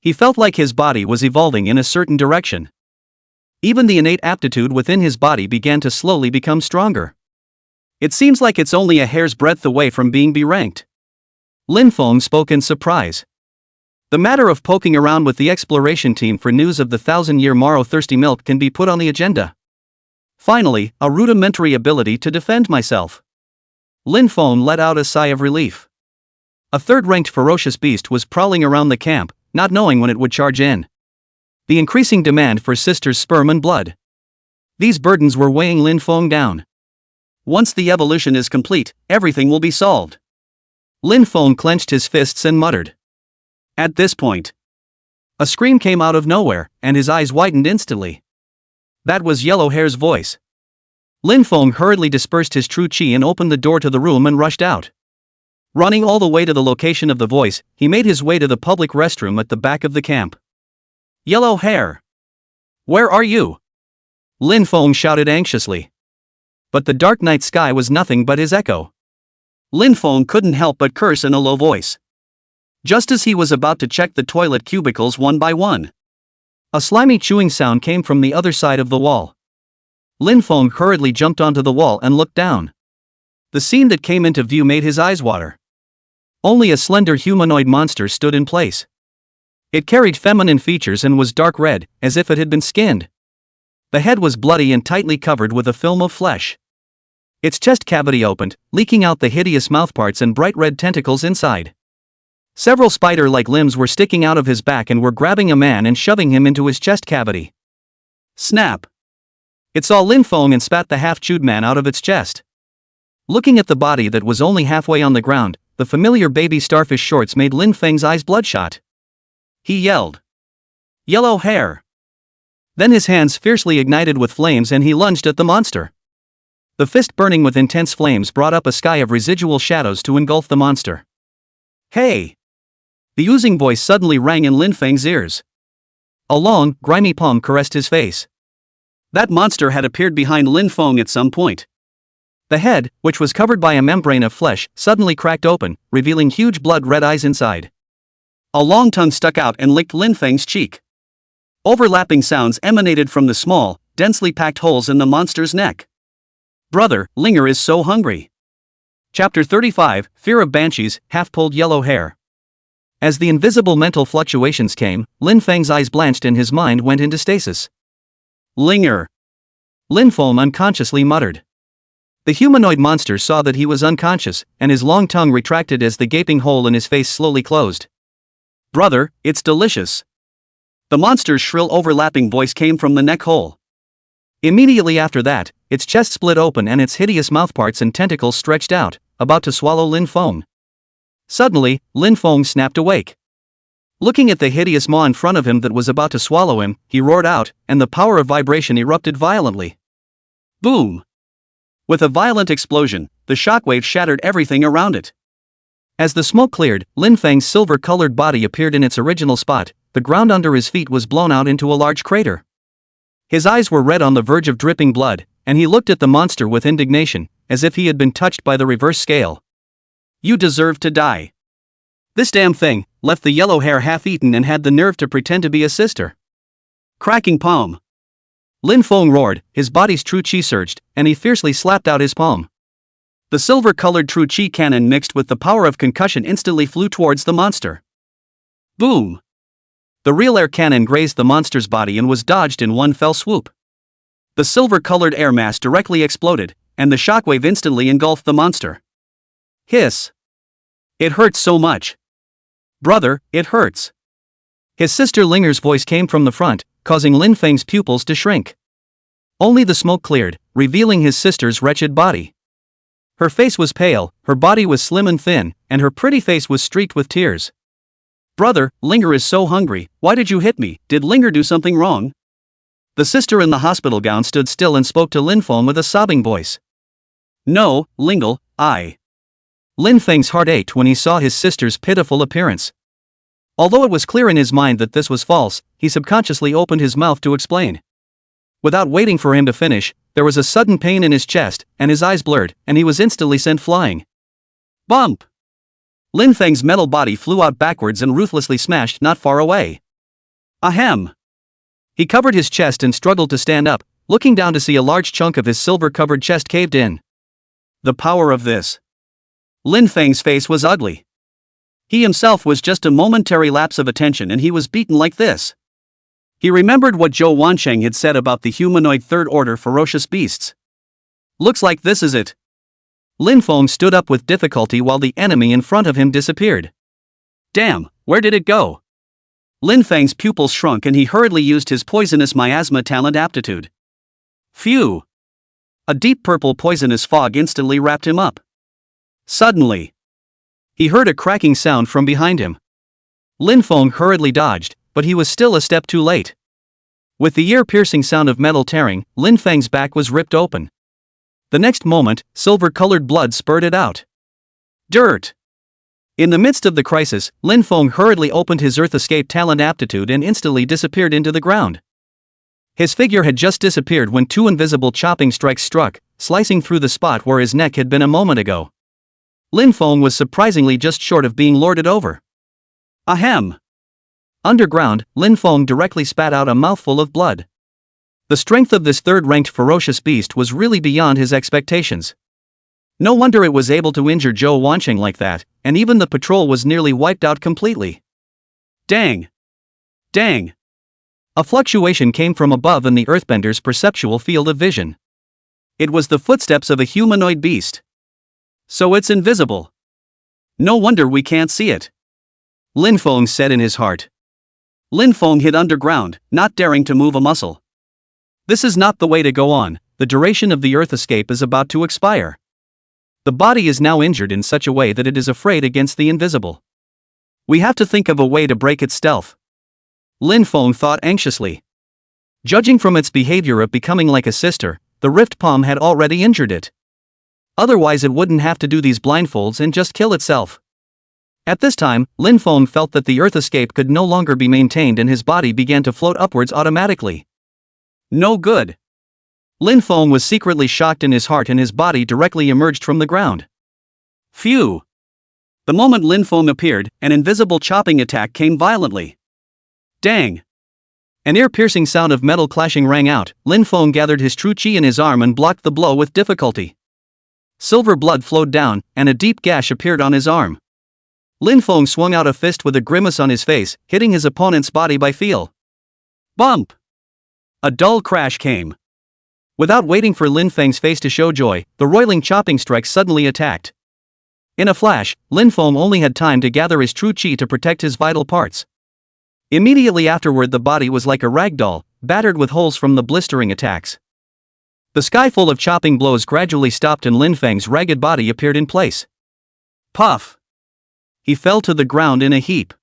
He felt like his body was evolving in a certain direction. Even the innate aptitude within his body began to slowly become stronger. It seems like it's only a hair's breadth away from being B-ranked. Lin Feng spoke in surprise. The matter of poking around with the exploration team for news of the 1,000-year Morrow thirsty milk can be put on the agenda. Finally, a rudimentary ability to defend myself. Lin Feng let out a sigh of relief. A third-ranked ferocious beast was prowling around the camp, not knowing when it would charge in. The increasing demand for sisters' sperm and blood. These burdens were weighing Lin Feng down. Once the evolution is complete, everything will be solved. Lin Feng clenched his fists and muttered. At this point, a scream came out of nowhere, and his eyes widened instantly. That was Yellow Hair's voice. Lin Feng hurriedly dispersed his true Qi and opened the door to the room and rushed out. Running all the way to the location of the voice, he made his way to the public restroom at the back of the camp. Yellow Hair! Where are you? Lin Feng shouted anxiously. But the dark night sky was nothing but his echo. Lin Feng couldn't help but curse in a low voice. Just as he was about to check the toilet cubicles one by one, a slimy chewing sound came from the other side of the wall. Lin Feng hurriedly jumped onto the wall and looked down. The scene that came into view made his eyes water. Only a slender humanoid monster stood in place. It carried feminine features and was dark red, as if it had been skinned. The head was bloody and tightly covered with a film of flesh. Its chest cavity opened, leaking out the hideous mouthparts and bright red tentacles inside. Several spider-like limbs were sticking out of his back and were grabbing a man and shoving him into his chest cavity. Snap! It saw Lin Feng and spat the half-chewed man out of its chest. Looking at the body that was only halfway on the ground, the familiar baby starfish shorts made Lin Feng's eyes bloodshot. He yelled. Yellow Hair! Then his hands fiercely ignited with flames and he lunged at the monster. The fist burning with intense flames brought up a sky of residual shadows to engulf the monster. Hey! The oozing voice suddenly rang in Lin Feng's ears. A long, grimy palm caressed his face. That monster had appeared behind Lin Feng at some point. The head, which was covered by a membrane of flesh, suddenly cracked open, revealing huge blood-red eyes inside. A long tongue stuck out and licked Lin Feng's cheek. Overlapping sounds emanated from the small, densely packed holes in the monster's neck. Brother, Linger is so hungry. Chapter 35, Fear of Banshees, Half-Pulled Yellow Hair. As the invisible mental fluctuations came, Lin Feng's eyes blanched and his mind went into stasis. Linger! Lin Feng unconsciously muttered. The humanoid monster saw that he was unconscious, and his long tongue retracted as the gaping hole in his face slowly closed. Brother, it's delicious. The monster's shrill overlapping voice came from the neck hole. Immediately after that, its chest split open and its hideous mouthparts and tentacles stretched out, about to swallow Lin Feng. Suddenly, Lin Feng snapped awake. Looking at the hideous maw in front of him that was about to swallow him, he roared out, and the power of vibration erupted violently. Boom! With a violent explosion, the shockwave shattered everything around it. As the smoke cleared, Lin Feng's silver-colored body appeared in its original spot. The ground under his feet was blown out into a large crater. His eyes were red on the verge of dripping blood, and he looked at the monster with indignation, as if he had been touched by the reverse scale. You deserve to die. This damn thing left the yellow hair half-eaten and had the nerve to pretend to be a sister. Cracking palm. Lin Feng roared, his body's true Qi surged, and he fiercely slapped out his palm. The silver-colored true Qi cannon mixed with the power of concussion instantly flew towards the monster. Boom! The real air cannon grazed the monster's body and was dodged in one fell swoop. The silver-colored air mass directly exploded, and the shockwave instantly engulfed the monster. Hiss! It hurts so much. Brother, it hurts. His sister Linger's voice came from the front, causing Lin Feng's pupils to shrink. Only the smoke cleared, revealing his sister's wretched body. Her face was pale, her body was slim and thin, and her pretty face was streaked with tears. Brother, Linger is so hungry, why did you hit me? Did Linger do something wrong? The sister in the hospital gown stood still and spoke to Lin Feng with a sobbing voice. No, Lingle, Lin Feng's heart ached when he saw his sister's pitiful appearance. Although it was clear in his mind that this was false, he subconsciously opened his mouth to explain. Without waiting for him to finish, there was a sudden pain in his chest, and his eyes blurred, and he was instantly sent flying. Bump! Lin Feng's metal body flew out backwards and ruthlessly smashed not far away. Ahem! He covered his chest and struggled to stand up, looking down to see a large chunk of his silver-covered chest caved in. The power of this. Lin Feng's face was ugly. He himself was just a momentary lapse of attention and he was beaten like this. He remembered what Zhou Wansheng had said about the humanoid third-order ferocious beasts. Looks like this is it. Lin Feng stood up with difficulty while the enemy in front of him disappeared. Damn, where did it go? Lin Feng's pupils shrunk and he hurriedly used his poisonous miasma talent aptitude. Phew! A deep purple poisonous fog instantly wrapped him up. Suddenly, he heard a cracking sound from behind him. Lin Feng hurriedly dodged, but he was still a step too late. With the ear-piercing sound of metal tearing, Lin Feng's back was ripped open. The next moment, silver-colored blood spurted out. Dirt! In the midst of the crisis, Lin Feng hurriedly opened his Earth Escape talent aptitude and instantly disappeared into the ground. His figure had just disappeared when two invisible chopping strikes struck, slicing through the spot where his neck had been a moment ago. Lin Feng was surprisingly just short of being lorded over. Ahem! Underground, Lin Feng directly spat out a mouthful of blood. The strength of this third-ranked ferocious beast was really beyond his expectations. No wonder it was able to injure Zhou Wansheng like that, and even the patrol was nearly wiped out completely. Dang! Dang! A fluctuation came from above in the earthbender's perceptual field of vision. It was the footsteps of a humanoid beast. So it's invisible. No wonder we can't see it. Lin Feng said in his heart. Lin Feng hid underground, not daring to move a muscle. This is not the way to go on, the duration of the Earth escape is about to expire. The body is now injured in such a way that it is afraid against the invisible. We have to think of a way to break its stealth. Lin Feng thought anxiously. Judging from its behavior of becoming like a sister, the rift palm had already injured it. Otherwise it wouldn't have to do these blindfolds and just kill itself. At this time, Lin Feng felt that the Earth escape could no longer be maintained and his body began to float upwards automatically. No good. Lin Feng was secretly shocked in his heart and his body directly emerged from the ground. Phew! The moment Lin Feng appeared, an invisible chopping attack came violently. Dang! An ear-piercing sound of metal clashing rang out. Lin Feng gathered his true chi in his arm and blocked the blow with difficulty. Silver blood flowed down, and a deep gash appeared on his arm. Lin Feng swung out a fist with a grimace on his face, hitting his opponent's body by feel. Bump! A dull crash came. Without waiting for Lin Feng's face to show joy, the roiling chopping strike suddenly attacked. In a flash, Lin Feng only had time to gather his true chi to protect his vital parts. Immediately afterward the body was like a rag doll, battered with holes from the blistering attacks. The sky full of chopping blows gradually stopped and Lin Feng's ragged body appeared in place. Puff! He fell to the ground in a heap.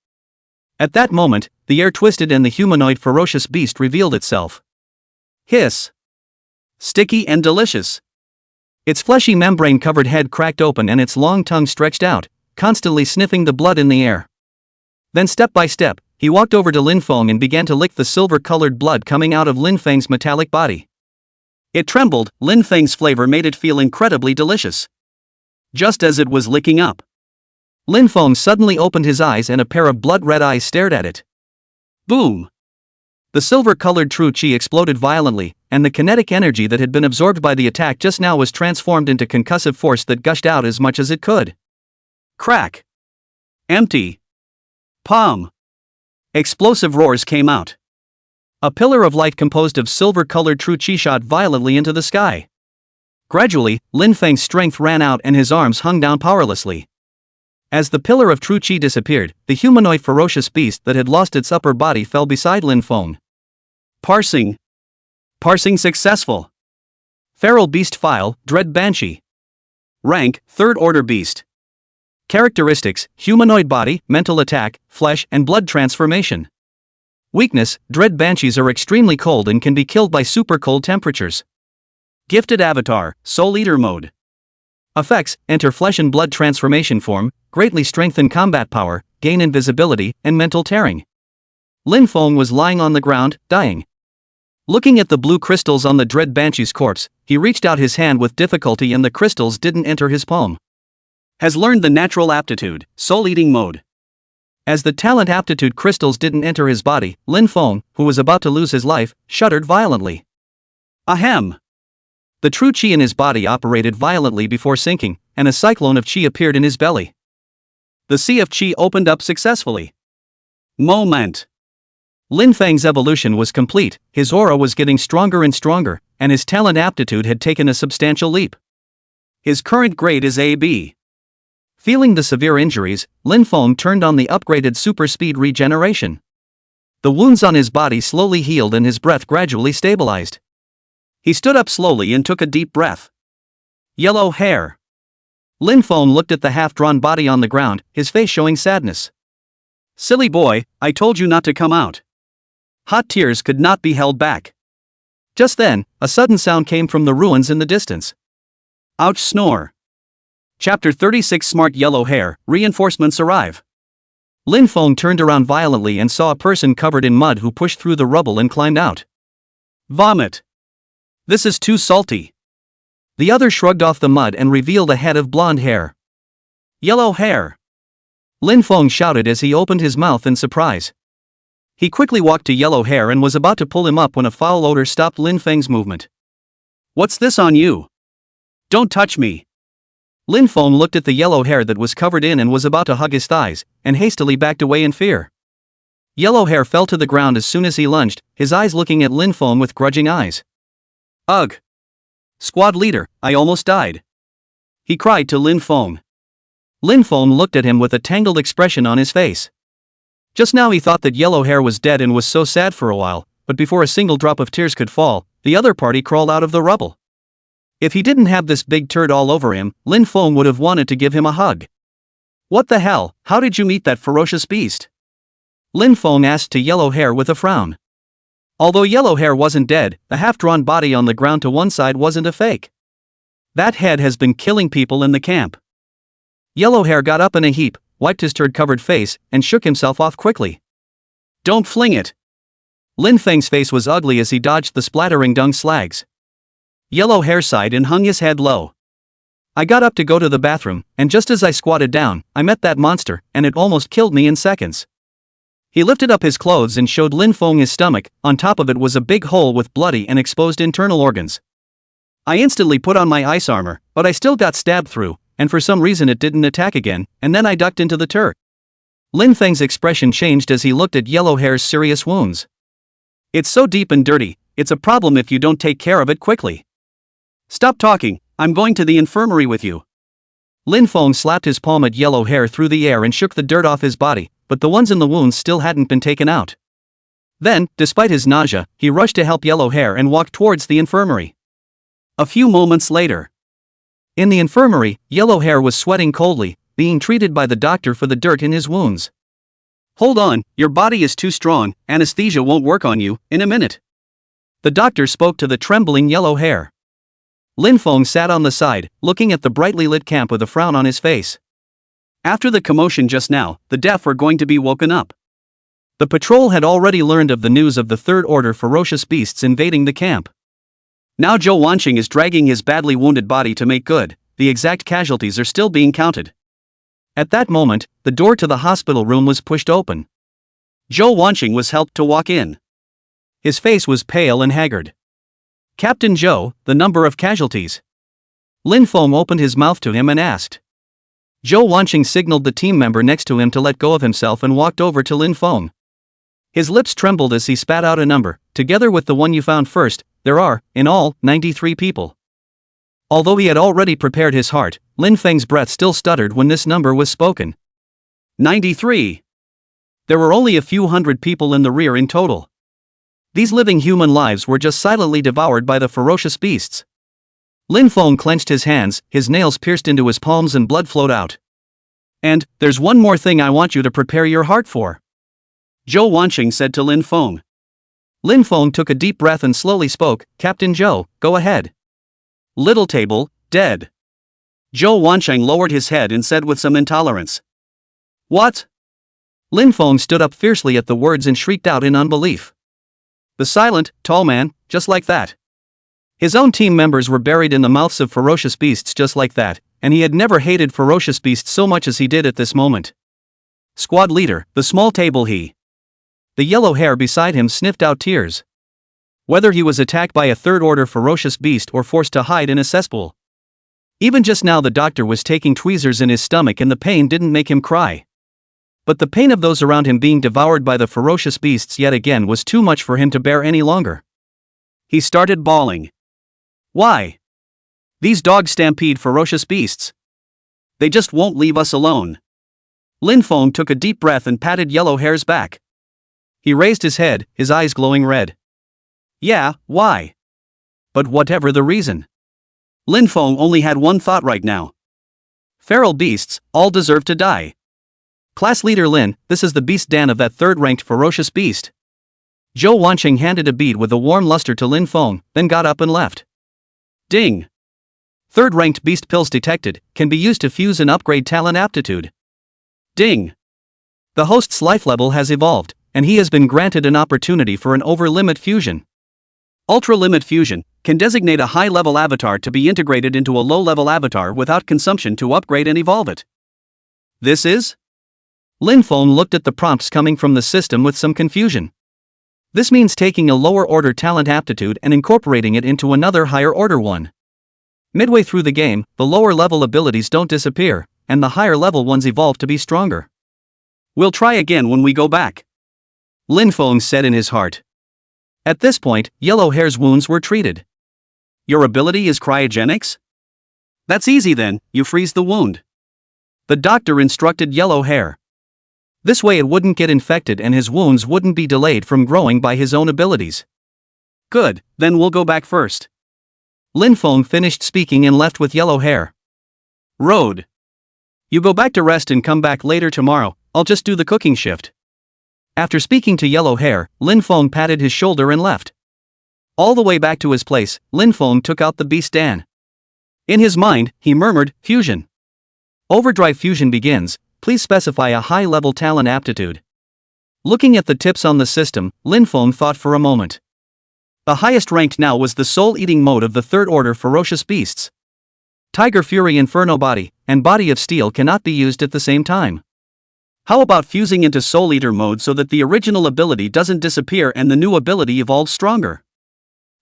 At that moment, the air twisted and the humanoid ferocious beast revealed itself. Hiss! Sticky and delicious. Its fleshy membrane-covered head cracked open and its long tongue stretched out, constantly sniffing the blood in the air. Then step by step, he walked over to Lin Feng and began to lick the silver-colored blood coming out of Lin Feng's metallic body. It trembled. Lin Feng's flavor made it feel incredibly delicious. Just as it was licking up, Lin Feng suddenly opened his eyes and a pair of blood-red eyes stared at it. Boom! The silver-colored true chi exploded violently, and the kinetic energy that had been absorbed by the attack just now was transformed into concussive force that gushed out as much as it could. Crack! Empty! Palm! Explosive roars came out. A pillar of light composed of silver-colored true chi shot violently into the sky. Gradually, Lin Feng's strength ran out and his arms hung down powerlessly. As the pillar of true chi disappeared, the humanoid ferocious beast that had lost its upper body fell beside Lin Feng. Parsing. Parsing successful. Feral beast file, Dread Banshee. Rank, third order beast. Characteristics, humanoid body, mental attack, flesh and blood transformation. Weakness, Dread Banshees are extremely cold and can be killed by super cold temperatures. Gifted avatar, Soul Eater mode. Effects: enter flesh and blood transformation form, greatly strengthen combat power, gain invisibility, and mental tearing. Lin Feng was lying on the ground, dying. Looking at the blue crystals on the dread Banshee's corpse, he reached out his hand with difficulty and the crystals didn't enter his palm. Has learned the natural aptitude, soul-eating mode. As the talent aptitude crystals didn't enter his body, Lin Feng, who was about to lose his life, shuddered violently. Ahem! The true chi in his body operated violently before sinking, and a cyclone of chi appeared in his belly. The sea of chi opened up successfully. Moment! Lin Feng's evolution was complete, his aura was getting stronger and stronger, and his talent aptitude had taken a substantial leap. His current grade is AB. Feeling the severe injuries, Lin Feng turned on the upgraded super speed regeneration. The wounds on his body slowly healed and his breath gradually stabilized. He stood up slowly and took a deep breath. Yellow hair. Lin Feng looked at the half-drawn body on the ground, his face showing sadness. Silly boy, I told you not to come out. Hot tears could not be held back. Just then, a sudden sound came from the ruins in the distance. Ouch! Snore. Chapter 36 Smart Yellow Hair, Reinforcements Arrive. Lin Feng turned around violently and saw a person covered in mud who pushed through the rubble and climbed out. Vomit. This is too salty. The other shrugged off the mud and revealed a head of blonde hair. Yellow hair. Lin Feng shouted as he opened his mouth in surprise. He quickly walked to Yellow Hair and was about to pull him up when a foul odor stopped Lin Feng's movement. What's this on you? Don't touch me. Lin Feng looked at the yellow hair that was covered in and was about to hug his thighs, and hastily backed away in fear. Yellow Hair fell to the ground as soon as he lunged, his eyes looking at Lin Feng with grudging eyes. Ugh! Squad leader, I almost died. He cried to Lin Feng. Lin Feng looked at him with a tangled expression on his face. Just now he thought that Yellow Hair was dead and was so sad for a while, but before a single drop of tears could fall, the other party crawled out of the rubble. If he didn't have this big turd all over him, Lin Feng would have wanted to give him a hug. What the hell, how did you meet that ferocious beast? Lin Feng asked to Yellow Hair with a frown. Although Yellow Hair wasn't dead, the half-drawn body on the ground to one side wasn't a fake. That head has been killing people in the camp. Yellow Hair got up in a heap, wiped his turd-covered face, and shook himself off quickly. Don't fling it. Lin Feng's face was ugly as he dodged the splattering dung slags. Yellow Hair sighed and hung his head low. I got up to go to the bathroom, and just as I squatted down, I met that monster, and it almost killed me in seconds. He lifted up his clothes and showed Lin Feng his stomach, on top of it was a big hole with bloody and exposed internal organs. I instantly put on my ice armor, but I still got stabbed through, and for some reason it didn't attack again, and then I ducked into the turd. Lin Feng's expression changed as he looked at Yellow Hair's serious wounds. It's so deep and dirty, it's a problem if you don't take care of it quickly. Stop talking, I'm going to the infirmary with you. Lin Feng slapped his palm at Yellow Hair through the air and shook the dirt off his body, but the ones in the wounds still hadn't been taken out. Then, despite his nausea, he rushed to help Yellow Hair and walked towards the infirmary. A few moments later. In the infirmary, Yellow Hair was sweating coldly, being treated by the doctor for the dirt in his wounds. Hold on, your body is too strong, anesthesia won't work on you, in a minute. The doctor spoke to the trembling Yellow Hair. Lin Feng sat on the side, looking at the brightly lit camp with a frown on his face. After the commotion just now, the deaf were going to be woken up. The patrol had already learned of the news of the Third Order ferocious beasts invading the camp. Now Zhou Wanqing is dragging his badly wounded body to make good, the exact casualties are still being counted. At that moment, the door to the hospital room was pushed open. Zhou Wanqing was helped to walk in. His face was pale and haggard. Captain Zhou, the number of casualties. Lin Feng opened his mouth to him and asked. Zhou Wanqing signaled the team member next to him to let go of himself and walked over to Lin Feng. His lips trembled as he spat out a number, together with the one you found first, there are, in all, 93 people. Although he had already prepared his heart, Lin Feng's breath still stuttered when this number was spoken. 93. There were only a few hundred people in the rear in total. These living human lives were just silently devoured by the ferocious beasts. Lin Feng clenched his hands, his nails pierced into his palms and blood flowed out. And, there's one more thing I want you to prepare your heart for. Zhou Wanqing said to Lin Feng. Lin Feng took a deep breath and slowly spoke, Captain Zhou, go ahead. Little table, dead. Zhou Wansheng lowered his head and said with some intolerance. What? Lin Feng stood up fiercely at the words and shrieked out in unbelief. The silent, tall man, just like that. His own team members were buried in the mouths of ferocious beasts just like that, and he had never hated ferocious beasts so much as he did at this moment. Squad leader, the small table he. The yellow hair beside him sniffed out tears. Whether he was attacked by a third-order ferocious beast or forced to hide in a cesspool. Even just now the doctor was taking tweezers in his stomach and the pain didn't make him cry. But the pain of those around him being devoured by the ferocious beasts yet again was too much for him to bear any longer. He started bawling. Why? These dogs stampede ferocious beasts. They just won't leave us alone. Lin Feng took a deep breath and patted Yellow Hair's back. He raised his head, his eyes glowing red. Yeah, why? But whatever the reason. Lin Feng only had one thought right now. Feral beasts, all deserve to die. Class leader Lin, this is the beast den of that third-ranked ferocious beast. Zhou Wansheng handed a bead with a warm luster to Lin Feng, then got up and left. Ding! Third-ranked beast pills detected, can be used to fuse and upgrade talent aptitude. Ding! The host's life level has evolved, and he has been granted an opportunity for an over-limit fusion. Ultra-limit fusion can designate a high-level avatar to be integrated into a low-level avatar without consumption to upgrade and evolve it. This is? Lin Feng looked at the prompts coming from the system with some confusion. This means taking a lower-order talent aptitude and incorporating it into another higher-order one. Midway through the game, the lower-level abilities don't disappear, and the higher-level ones evolve to be stronger. We'll try again when we go back. Lin Feng said in his heart. At this point, Yellow Hair's wounds were treated. Your ability is cryogenics? That's easy then, you freeze the wound. The doctor instructed Yellow Hair. This way it wouldn't get infected and his wounds wouldn't be delayed from growing by his own abilities. Good, then we'll go back first. Lin Feng finished speaking and left with Yellow Hair. Road. You go back to rest and come back later tomorrow, I'll just do the cooking shift. After speaking to Yellow Hair, Lin Feng patted his shoulder and left. All the way back to his place, Lin Feng took out the beast dan. In his mind, he murmured, fusion. Overdrive fusion begins. Please specify a high-level talent aptitude. Looking at the tips on the system, Lin Feng thought for a moment. The highest ranked now was the soul-eating mode of the third-order ferocious beasts. Tiger Fury Inferno Body and Body of Steel cannot be used at the same time. How about fusing into Soul Eater mode so that the original ability doesn't disappear and the new ability evolves stronger?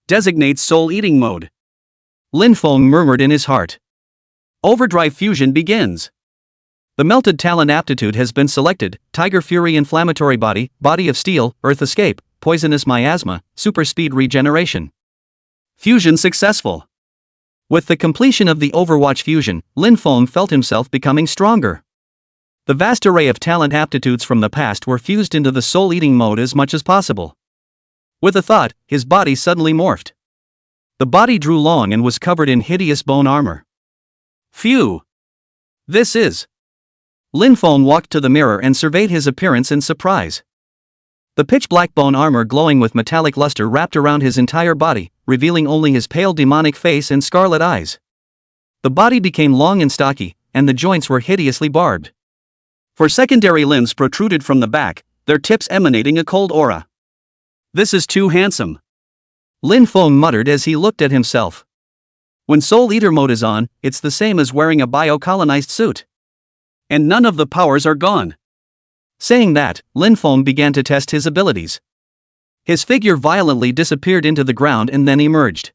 Designate Soul Eating mode. Lin Feng murmured in his heart. Overdrive fusion begins. The melted talent aptitude has been selected: Tiger Fury Inflammatory Body, Body of Steel, Earth Escape, Poisonous Miasma, Super Speed Regeneration. Fusion successful. With the completion of the Overwatch fusion, Lin Feng felt himself becoming stronger. The vast array of talent aptitudes from the past were fused into the soul-eating mode as much as possible. With a thought, his body suddenly morphed. The body drew long and was covered in hideous bone armor. Phew! This is... Lin Feng walked to the mirror and surveyed his appearance in surprise. The pitch-black bone armor glowing with metallic luster wrapped around his entire body, revealing only his pale demonic face and scarlet eyes. The body became long and stocky, and the joints were hideously barbed. For secondary limbs protruded from the back, their tips emanating a cold aura. This is too handsome. Lin Feng muttered as he looked at himself. When Soul Eater mode is on, it's the same as wearing a bio-colonized suit. And none of the powers are gone. Saying that, Lin Feng began to test his abilities. His figure violently disappeared into the ground and then emerged.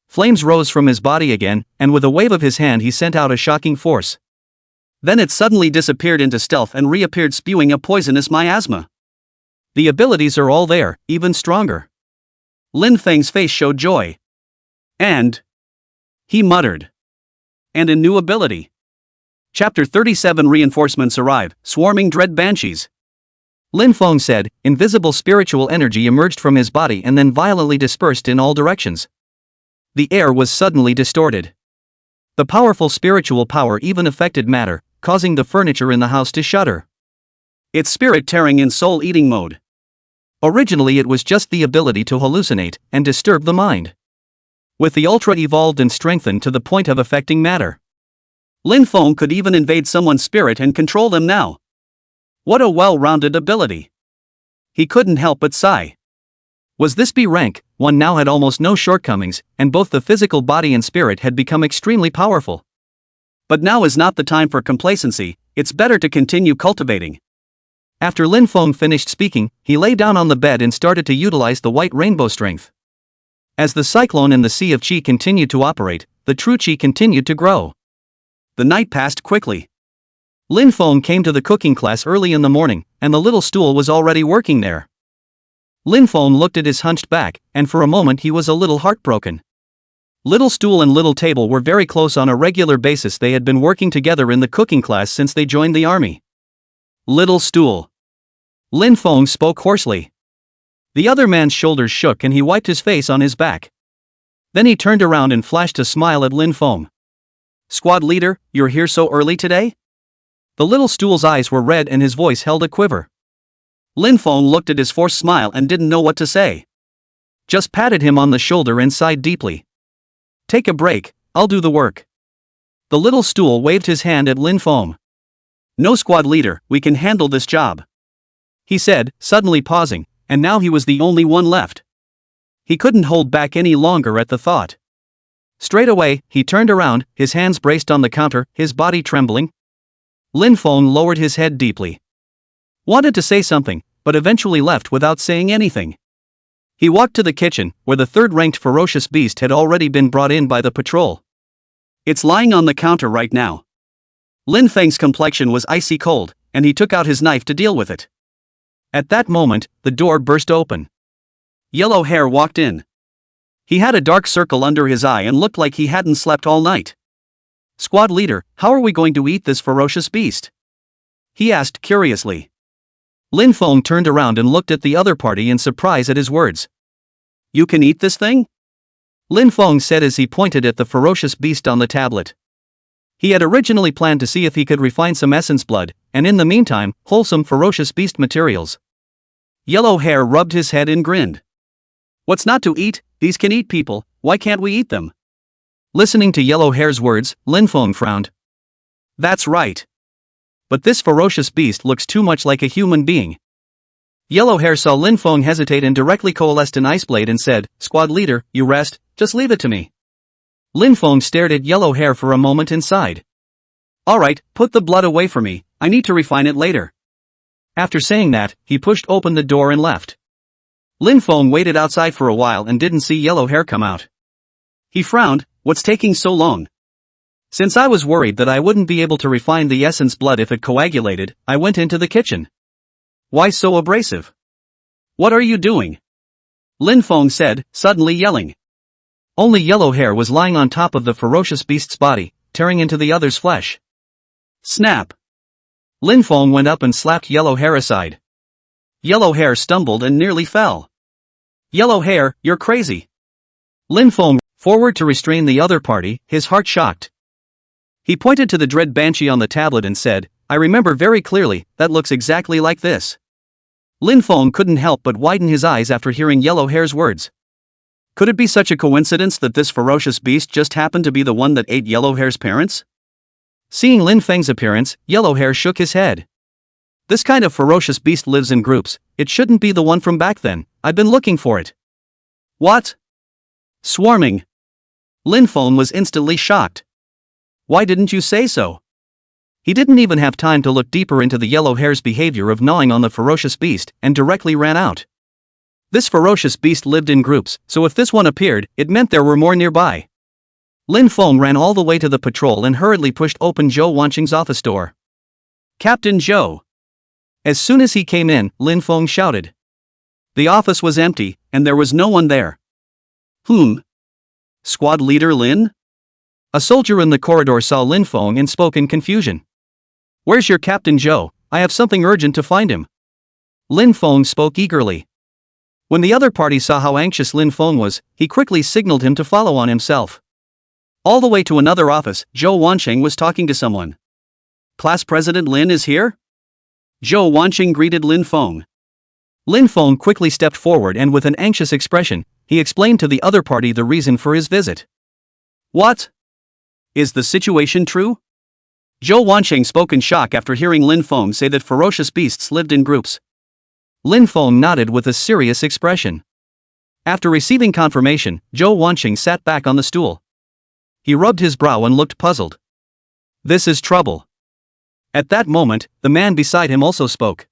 Flames rose from his body again, and with a wave of his hand he sent out a shocking force. Then it suddenly disappeared into stealth and reappeared spewing a poisonous miasma. The abilities are all there, even stronger. Lin Feng's face showed joy. And... he muttered. And a new ability. Chapter 37 Reinforcements arrive, swarming dread banshees. Lin Feng said. Invisible spiritual energy emerged from his body and then violently dispersed in all directions. The air was suddenly distorted. The powerful spiritual power even affected matter, causing the furniture in the house to shudder. Its spirit tearing in soul-eating mode. Originally it was just the ability to hallucinate and disturb the mind. With the ultra evolved and strengthened to the point of affecting matter. Lin Feng could even invade someone's spirit and control them now. What a well-rounded ability. He couldn't help but sigh. Was this B rank? One now had almost no shortcomings, and both the physical body and spirit had become extremely powerful. But now is not the time for complacency, it's better to continue cultivating. After Lin Feng finished speaking, he lay down on the bed and started to utilize the white rainbow strength. As the cyclone in the Sea of Qi continued to operate, the true Qi continued to grow. The night passed quickly. Lin Feng came to the cooking class early in the morning, and the little stool was already working there. Lin Feng looked at his hunched back, and for a moment he was a little heartbroken. Little stool and little table were very close on a regular basis. They had been working together in the cooking class since they joined the army. Little stool. Lin Feng spoke hoarsely. The other man's shoulders shook and he wiped his face on his back. Then he turned around and flashed a smile at Lin Feng. Squad leader, you're here so early today? The little stool's eyes were red and his voice held a quiver. Lin Feng looked at his forced smile and didn't know what to say. Just patted him on the shoulder and sighed deeply. Take a break, I'll do the work. The little stool waved his hand at Lin Feng. No, squad leader, we can handle this job, he said, suddenly pausing, and now he was the only one left. He couldn't hold back any longer at the thought. Straight away, he turned around, his hands braced on the counter, his body trembling. Lin Feng lowered his head deeply. Wanted to say something, but eventually left without saying anything. He walked to the kitchen, where the third-ranked ferocious beast had already been brought in by the patrol. It's lying on the counter right now. Lin Feng's complexion was icy cold, and he took out his knife to deal with it. At that moment, the door burst open. Yellow Hair walked in. He had a dark circle under his eye and looked like he hadn't slept all night. Squad leader, how are we going to eat this ferocious beast? He asked curiously. Lin Feng turned around and looked at the other party in surprise at his words. You can eat this thing? Lin Feng said as he pointed at the ferocious beast on the tablet. He had originally planned to see if he could refine some essence blood, and in the meantime, wholesome ferocious beast materials. Yellow Hair rubbed his head and grinned. What's not to eat? These can eat people, why can't we eat them? Listening to Yellow Hair's words, Lin Feng frowned. That's right. But this ferocious beast looks too much like a human being. Yellow Hair saw Lin Feng hesitate and directly coalesced an ice blade and said, Squad leader, you rest, just leave it to me. Lin Feng stared at Yellow Hair for a moment and sighed. Alright, put the blood away for me, I need to refine it later. After saying that, he pushed open the door and left. Lin Feng waited outside for a while and didn't see Yellow Hair come out. He frowned, what's taking so long? Since I was worried that I wouldn't be able to refine the essence blood if it coagulated, I went into the kitchen. Why so abrasive? What are you doing? Lin Feng said, suddenly yelling. Only Yellow Hair was lying on top of the ferocious beast's body, tearing into the other's flesh. Snap! Lin Feng went up and slapped Yellow Hair aside. Yellow Hair stumbled and nearly fell. Yellow Hair, you're crazy. Lin Feng forward to restrain the other party, his heart shocked. He pointed to the dread Banshee on the tablet and said, I remember very clearly, that looks exactly like this. Lin Feng couldn't help but widen his eyes after hearing Yellow Hair's words. Could it be such a coincidence that this ferocious beast just happened to be the one that ate Yellow Hair's parents? Seeing Lin Feng's appearance, Yellow Hair shook his head. This kind of ferocious beast lives in groups, it shouldn't be the one from back then, I've been looking for it. What? Swarming. Lin Feng was instantly shocked. Why didn't you say so? He didn't even have time to look deeper into the Yellow Hair's behavior of gnawing on the ferocious beast and directly ran out. This ferocious beast lived in groups, so if this one appeared, it meant there were more nearby. Lin Feng ran all the way to the patrol and hurriedly pushed open Zhou Wanqing's office door. Captain Zhou. As soon as he came in, Lin Feng shouted. The office was empty, and there was no one there. Squad leader Lin? A soldier in the corridor saw Lin Feng and spoke in confusion. Where's your Captain Zhou? I have something urgent to find him. Lin Feng spoke eagerly. When the other party saw how anxious Lin Feng was, he quickly signaled him to follow on himself. All the way to another office, Zhou Wanqing was talking to someone. Class President Lin is here? Zhou Wanqing greeted Lin Feng. Lin Feng quickly stepped forward and with an anxious expression, he explained to the other party the reason for his visit. What? Is the situation true? Zhou Wansheng spoke in shock after hearing Lin Feng say that ferocious beasts lived in groups. Lin Feng nodded with a serious expression. After receiving confirmation, Zhou Wansheng sat back on the stool. He rubbed his brow and looked puzzled. This is trouble. At that moment, the man beside him also spoke.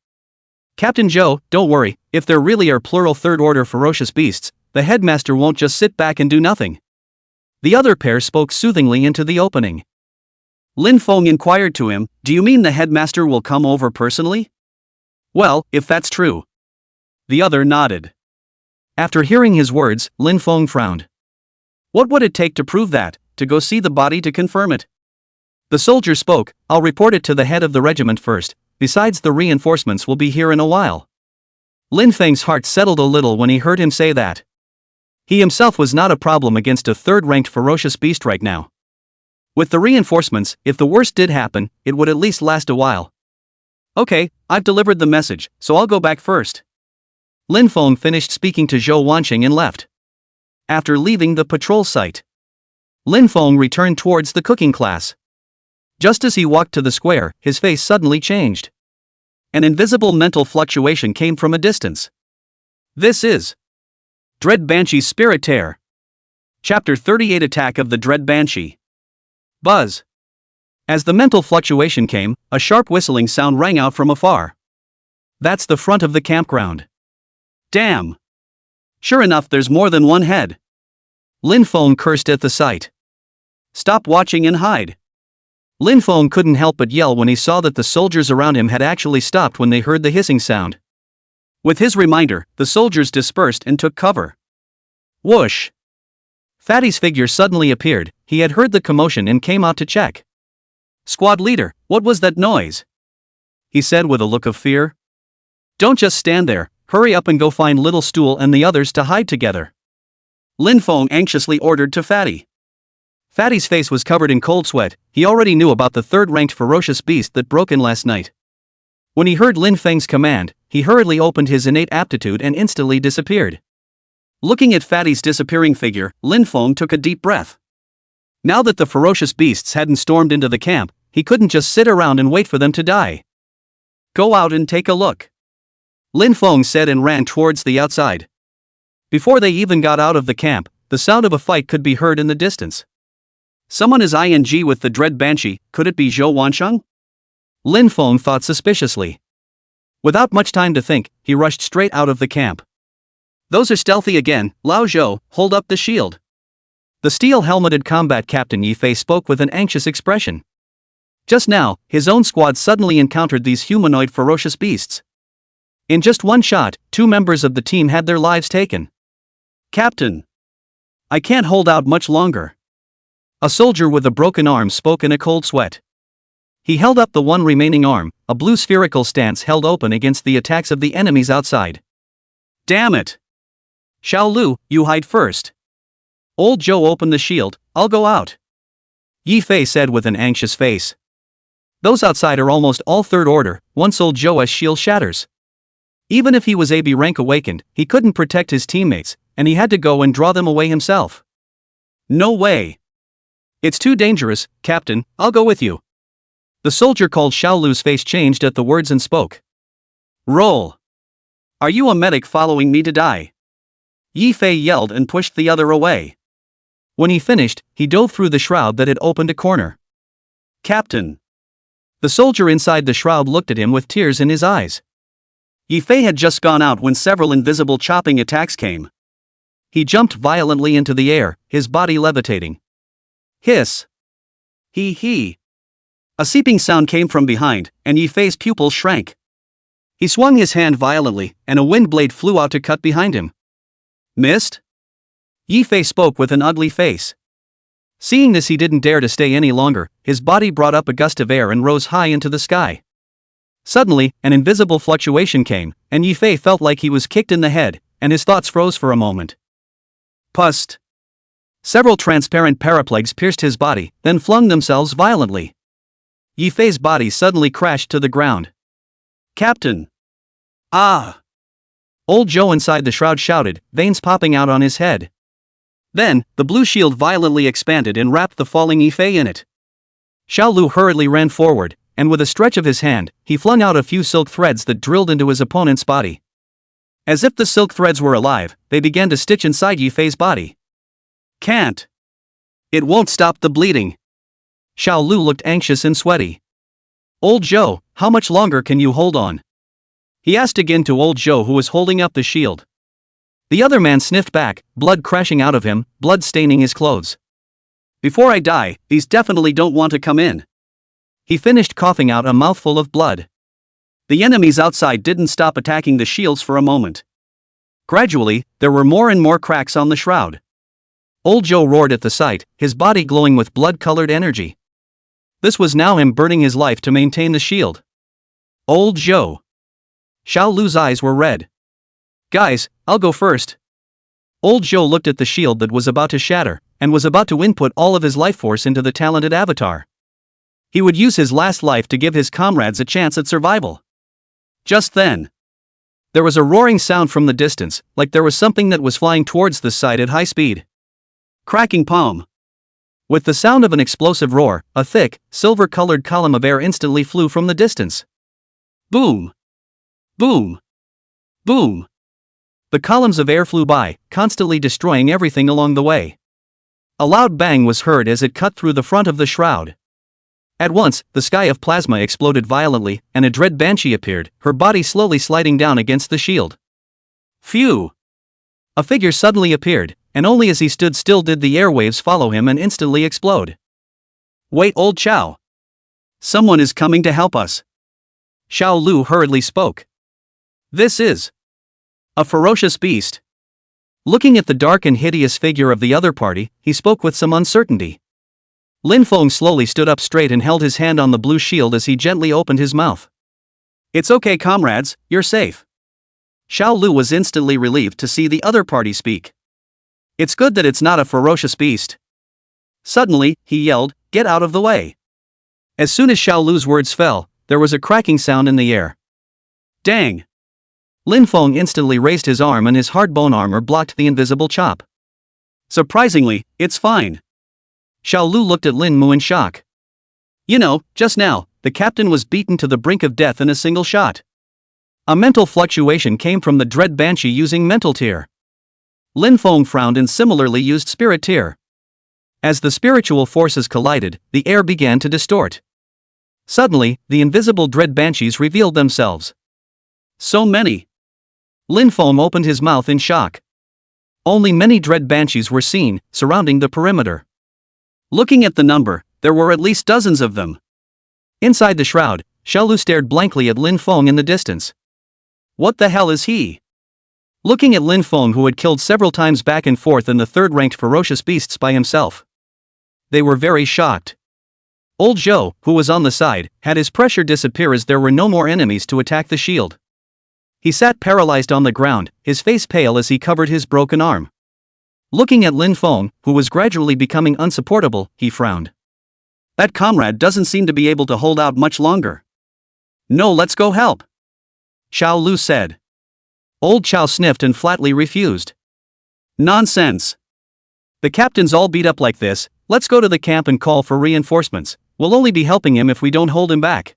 Captain Zhou, don't worry, if there really are plural third-order ferocious beasts, the headmaster won't just sit back and do nothing. The other pair spoke soothingly into the opening. Lin Feng inquired to him, do you mean the headmaster will come over personally? Well, if that's true. The other nodded. After hearing his words, Lin Feng frowned. What would it take to prove that, to go see the body to confirm it? The soldier spoke, I'll report it to the head of the regiment first, besides the reinforcements will be here in a while. Lin Feng's heart settled a little when he heard him say that. He himself was not a problem against a third-ranked ferocious beast right now. With the reinforcements, if the worst did happen, it would at least last a while. Okay, I've delivered the message, so I'll go back first. Lin Feng finished speaking to Zhou Wansheng and left. After leaving the patrol site, Lin Feng returned towards the cooking class. Just as he walked to the square, his face suddenly changed. An invisible mental fluctuation came from a distance. This is Dread Banshee's Spirit Tear. Chapter 38 Attack of the Dread Banshee. Buzz. As the mental fluctuation came, a sharp whistling sound rang out from afar. That's the front of the campground. Damn. Sure enough, there's more than one head. Lin Feng cursed at the sight. Stop watching and hide. Lin Feng couldn't help but yell when he saw that the soldiers around him had actually stopped when they heard the hissing sound. With his reminder, the soldiers dispersed and took cover. Whoosh! Fatty's figure suddenly appeared. He had heard the commotion and came out to check. Squad leader, what was that noise? He said with a look of fear. Don't just stand there, hurry up and go find Little Stool and the others to hide together. Lin Feng anxiously ordered to Fatty. Fatty's face was covered in cold sweat. He already knew about the third-ranked ferocious beast that broke in last night. When he heard Lin Feng's command, he hurriedly opened his innate aptitude and instantly disappeared. Looking at Fatty's disappearing figure, Lin Feng took a deep breath. Now that the ferocious beasts hadn't stormed into the camp, he couldn't just sit around and wait for them to die. Go out and take a look. Lin Feng said and ran towards the outside. Before they even got out of the camp, the sound of a fight could be heard in the distance. Someone is ING with the Dread Banshee, could it be Zhou Wansheng? Lin Feng thought suspiciously. Without much time to think, he rushed straight out of the camp. Those are stealthy again, Lao Zhou, hold up the shield. The steel-helmeted combat captain Yi Fei spoke with an anxious expression. Just now, his own squad suddenly encountered these humanoid ferocious beasts. In just one shot, 2 members of the team had their lives taken. Captain! I can't hold out much longer. A soldier with a broken arm spoke in a cold sweat. He held up the one remaining arm, a blue spherical stance held open against the attacks of the enemies outside. Damn it! Xiao Lu, you hide first. Old Zhou opened the shield, I'll go out. Yi Fei said with an anxious face. Those outside are almost all third order, once old Zhou's shield shatters. Even if he was AB rank awakened, he couldn't protect his teammates, and he had to go and draw them away himself. No way. It's too dangerous, Captain, I'll go with you. The soldier called Xiao Lu's face changed at the words and spoke. Roll. Are you a medic following me to die? Yi Fei yelled and pushed the other away. When he finished, he dove through the shroud that had opened a corner. Captain. The soldier inside the shroud looked at him with tears in his eyes. Yi Fei had just gone out when several invisible chopping attacks came. He jumped violently into the air, his body levitating. Hiss. He. A seeping sound came from behind, and Yi Fei's pupils shrank. He swung his hand violently, and a wind blade flew out to cut behind him. Missed? Yi Fei spoke with an ugly face. Seeing this, he didn't dare to stay any longer. His body brought up a gust of air and rose high into the sky. Suddenly, an invisible fluctuation came, and Yi Fei felt like he was kicked in the head, and his thoughts froze for a moment. Pust. Several transparent paraplagues pierced his body, then flung themselves violently. Yi Fei's body suddenly crashed to the ground. Captain! Ah! Old Zhou inside the shroud shouted, veins popping out on his head. Then, the blue shield violently expanded and wrapped the falling Yi Fei in it. Xiao Lu hurriedly ran forward, and with a stretch of his hand, he flung out a few silk threads that drilled into his opponent's body. As if the silk threads were alive, they began to stitch inside Yi Fei's body. Can't. It won't stop the bleeding. Xiao Lu looked anxious and sweaty. Old Zhou, how much longer can you hold on? He asked again to old Zhou, who was holding up the shield. The other man sniffed back, blood crashing out of him, blood staining his clothes. Before I die, these definitely don't want to come in. He finished coughing out a mouthful of blood. The enemies outside didn't stop attacking the shields for a moment. Gradually, there were more and more cracks on the shroud. Old Zhou roared at the sight, his body glowing with blood-colored energy. This was now him burning his life to maintain the shield. Old Zhou. Xiao Lu's eyes were red. Guys, I'll go first. Old Zhou looked at the shield that was about to shatter, and was about to input all of his life force into the talented avatar. He would use his last life to give his comrades a chance at survival. Just then, there was a roaring sound from the distance, like there was something that was flying towards the side at high speed. Cracking palm. With the sound of an explosive roar, a thick, silver-colored column of air instantly flew from the distance. Boom! Boom! Boom! The columns of air flew by, constantly destroying everything along the way. A loud bang was heard as it cut through the front of the shroud. At once, the sky of plasma exploded violently, and a dread Banshee appeared, her body slowly sliding down against the shield. Phew! A figure suddenly appeared, and only as he stood still did the airwaves follow him and instantly explode. Wait, old Xiao! Someone is coming to help us. Xiao Lu hurriedly spoke. This is a ferocious beast. Looking at the dark and hideous figure of the other party, he spoke with some uncertainty. Lin Feng slowly stood up straight and held his hand on the blue shield as he gently opened his mouth. It's okay, comrades, you're safe. Xiao Lu was instantly relieved to see the other party speak. It's good that it's not a ferocious beast. Suddenly, he yelled, get out of the way. As soon as Xiao Lu's words fell, there was a cracking sound in the air. Dang! Lin Feng instantly raised his arm and his hard bone armor blocked the invisible chop. Surprisingly, it's fine. Xiao Lu looked at Lin Mu in shock. You know, just now, the captain was beaten to the brink of death in a single shot. A mental fluctuation came from the dread Banshee using mental tear. Lin Feng frowned and similarly used spirit tear. As the spiritual forces collided, the air began to distort. Suddenly, the invisible dread Banshees revealed themselves. So many! Lin Feng opened his mouth in shock. Only many dread Banshees were seen, surrounding the perimeter. Looking at the number, there were at least dozens of them. Inside the shroud, Xiao Lu stared blankly at Lin Feng in the distance. What the hell is he? Looking at Lin Feng, who had killed several times back and forth in the third-ranked ferocious beasts by himself. They were very shocked. Old Zhou, who was on the side, had his pressure disappear as there were no more enemies to attack the shield. He sat paralyzed on the ground, his face pale as he covered his broken arm. Looking at Lin Feng, who was gradually becoming unsupportable, he frowned. That comrade doesn't seem to be able to hold out much longer. No, let's go help. Xiao Lu said. Old Xiao sniffed and flatly refused. Nonsense. The captain's all beat up like this, let's go to the camp and call for reinforcements, we'll only be helping him if we don't hold him back.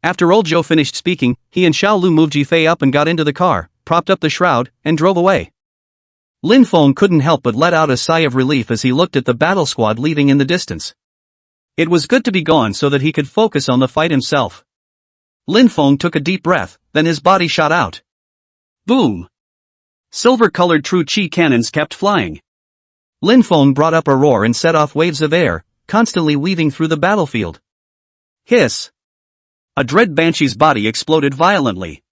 After old Zhou finished speaking, he and Xiao Lu moved Yi Fei up and got into the car, propped up the shroud, and drove away. Lin Feng couldn't help but let out a sigh of relief as he looked at the battle squad leaving in the distance. It was good to be gone so that he could focus on the fight himself. Lin Feng took a deep breath, then his body shot out. Boom! Silver-colored true chi cannons kept flying. Lin Feng brought up a roar and set off waves of air, constantly weaving through the battlefield. Hiss! A dread Banshee's body exploded violently.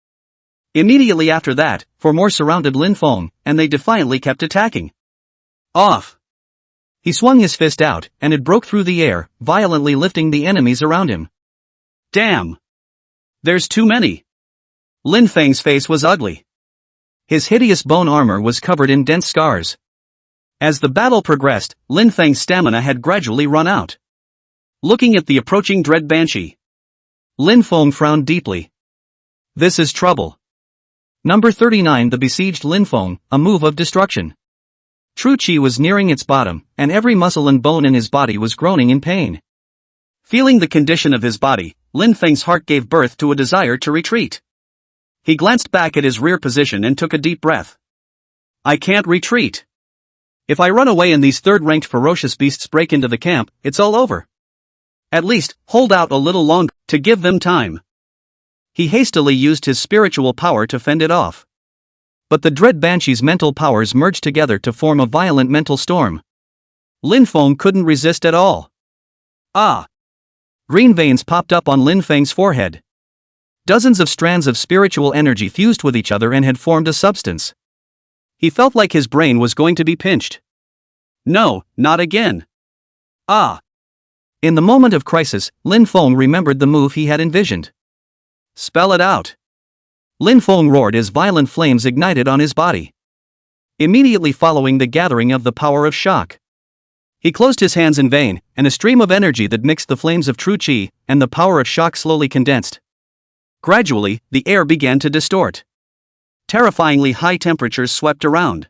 Immediately after that, four more surrounded Lin Feng, and they defiantly kept attacking. Off! He swung his fist out, and it broke through the air, violently lifting the enemies around him. Damn! There's too many! Lin Feng's face was ugly. His hideous bone armor was covered in dense scars. As the battle progressed, Lin Feng's stamina had gradually run out. Looking at the approaching dread Banshee, Lin Feng frowned deeply. This is trouble. Number 39. The besieged Lin Feng, a move of destruction. True Chi was nearing its bottom, and every muscle and bone in his body was groaning in pain. Feeling the condition of his body, Lin Feng's heart gave birth to a desire to retreat. He glanced back at his rear position and took a deep breath. I can't retreat. If I run away and these third-ranked ferocious beasts break into the camp, it's all over. At least, hold out a little longer, to give them time. He hastily used his spiritual power to fend it off. But the dread Banshee's mental powers merged together to form a violent mental storm. Lin Feng couldn't resist at all. Ah! Green veins popped up on Lin Feng's forehead. Dozens of strands of spiritual energy fused with each other and had formed a substance. He felt like his brain was going to be pinched. No, not again. Ah! In the moment of crisis, Lin Feng remembered the move he had envisioned. Spell it out. Lin Feng roared as violent flames ignited on his body. Immediately following the gathering of the power of shock. He closed his hands in vain, and a stream of energy that mixed the flames of true qi and the power of shock slowly condensed. Gradually, the air began to distort. Terrifyingly high temperatures swept around.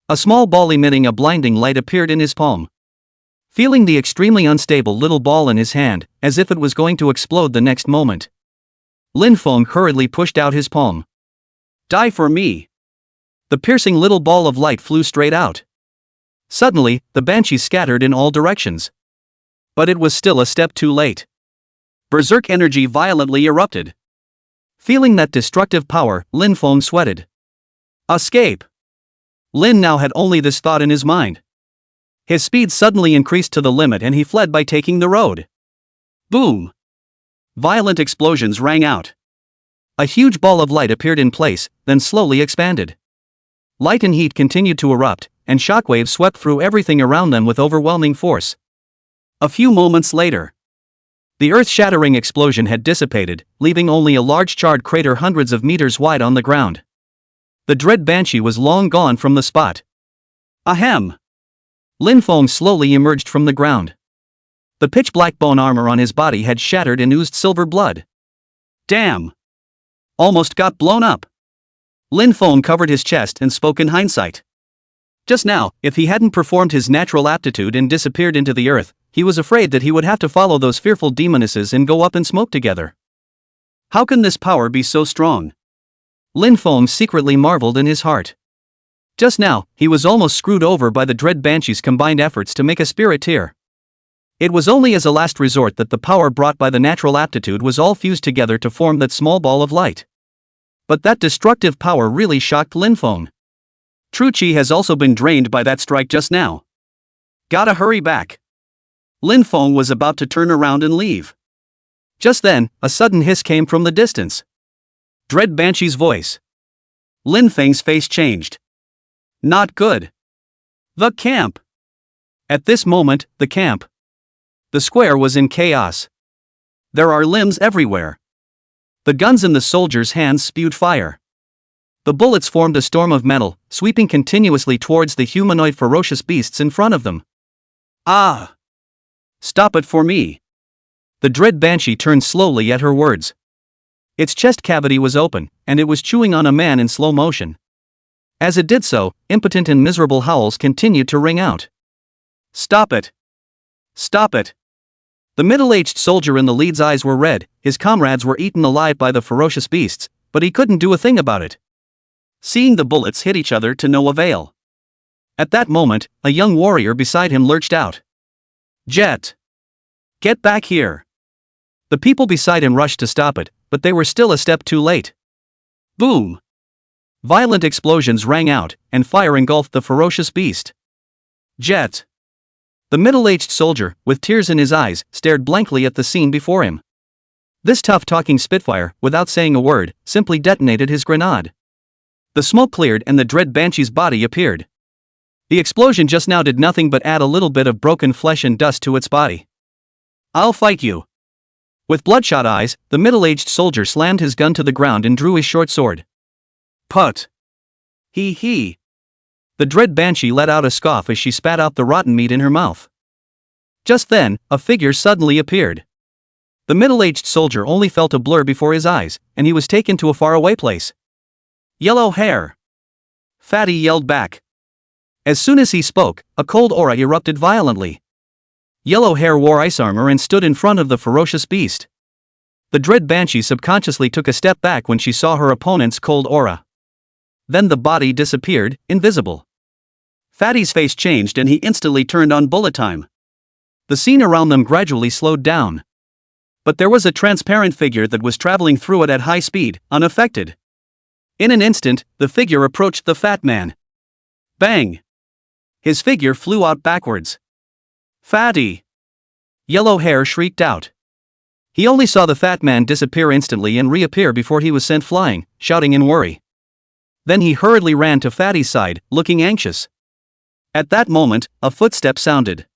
A small ball emitting a blinding light appeared in his palm. Feeling the extremely unstable little ball in his hand, as if it was going to explode the next moment, Lin Feng hurriedly pushed out his palm. Die for me! The piercing little ball of light flew straight out. Suddenly, the Banshee scattered in all directions. But it was still a step too late. Berserk energy violently erupted. Feeling that destructive power, Lin Feng sweated. Escape! Lin now had only this thought in his mind. His speed suddenly increased to the limit and he fled by taking the road. Boom! Violent explosions rang out. A huge ball of light appeared in place, then slowly expanded. Light and heat continued to erupt, and shockwaves swept through everything around them with overwhelming force. A few moments later, the earth-shattering explosion had dissipated, leaving only a large charred crater hundreds of meters wide on the ground. The dread Banshee was long gone from the spot. Ahem! Lin Feng slowly emerged from the ground. The pitch-black bone armor on his body had shattered and oozed silver blood. Damn! Almost got blown up. Lin Feng covered his chest and spoke in hindsight. Just now, if he hadn't performed his natural aptitude and disappeared into the earth, he was afraid that he would have to follow those fearful demonesses and go up in smoke together. How can this power be so strong? Lin Feng secretly marveled in his heart. Just now, he was almost screwed over by the dread Banshee's combined efforts to make a spirit tear. It was only as a last resort that the power brought by the natural aptitude was all fused together to form that small ball of light. But that destructive power really shocked Lin Feng. True Qi has also been drained by that strike just now. Gotta hurry back. Lin Feng was about to turn around and leave. Just then, a sudden hiss came from the distance. Dread Banshee's voice. Lin Feng's face changed. Not good. The camp. At this moment, the camp. The square was in chaos. There are limbs everywhere. The guns in the soldiers' hands spewed fire. The bullets formed a storm of metal, sweeping continuously towards the humanoid ferocious beasts in front of them. Ah! Stop it for me. The dread Banshee turned slowly at her words. Its chest cavity was open, and it was chewing on a man in slow motion. As it did so, impotent and miserable howls continued to ring out. Stop it! Stop it! The middle-aged soldier in the lead's eyes were red, his comrades were eaten alive by the ferocious beasts, but he couldn't do a thing about it. Seeing the bullets hit each other to no avail. At that moment, a young warrior beside him lurched out. Jet! Get back here! The people beside him rushed to stop it, but they were still a step too late. Boom! Violent explosions rang out, and fire engulfed the ferocious beast. Jet! The middle-aged soldier, with tears in his eyes, stared blankly at the scene before him. This tough-talking Spitfire, without saying a word, simply detonated his grenade. The smoke cleared and the dread Banshee's body appeared. The explosion just now did nothing but add a little bit of broken flesh and dust to its body. I'll fight you. With bloodshot eyes, the middle-aged soldier slammed his gun to the ground and drew his short sword. Put! He. The dread Banshee let out a scoff as she spat out the rotten meat in her mouth. Just then, a figure suddenly appeared. The middle-aged soldier only felt a blur before his eyes, and he was taken to a faraway place. Yellow hair! Fatty yelled back. As soon as he spoke, a cold aura erupted violently. Yellow Hair wore ice armor and stood in front of the ferocious beast. The dread Banshee subconsciously took a step back when she saw her opponent's cold aura. Then the body disappeared, invisible. Fatty's face changed and he instantly turned on bullet time. The scene around them gradually slowed down. But there was a transparent figure that was traveling through it at high speed, unaffected. In an instant, the figure approached the fat man. Bang! His figure flew out backwards. Fatty! Yellow Hair shrieked out. He only saw the fat man disappear instantly and reappear before he was sent flying, shouting in worry. Then he hurriedly ran to Fatty's side, looking anxious. At that moment, a footstep sounded.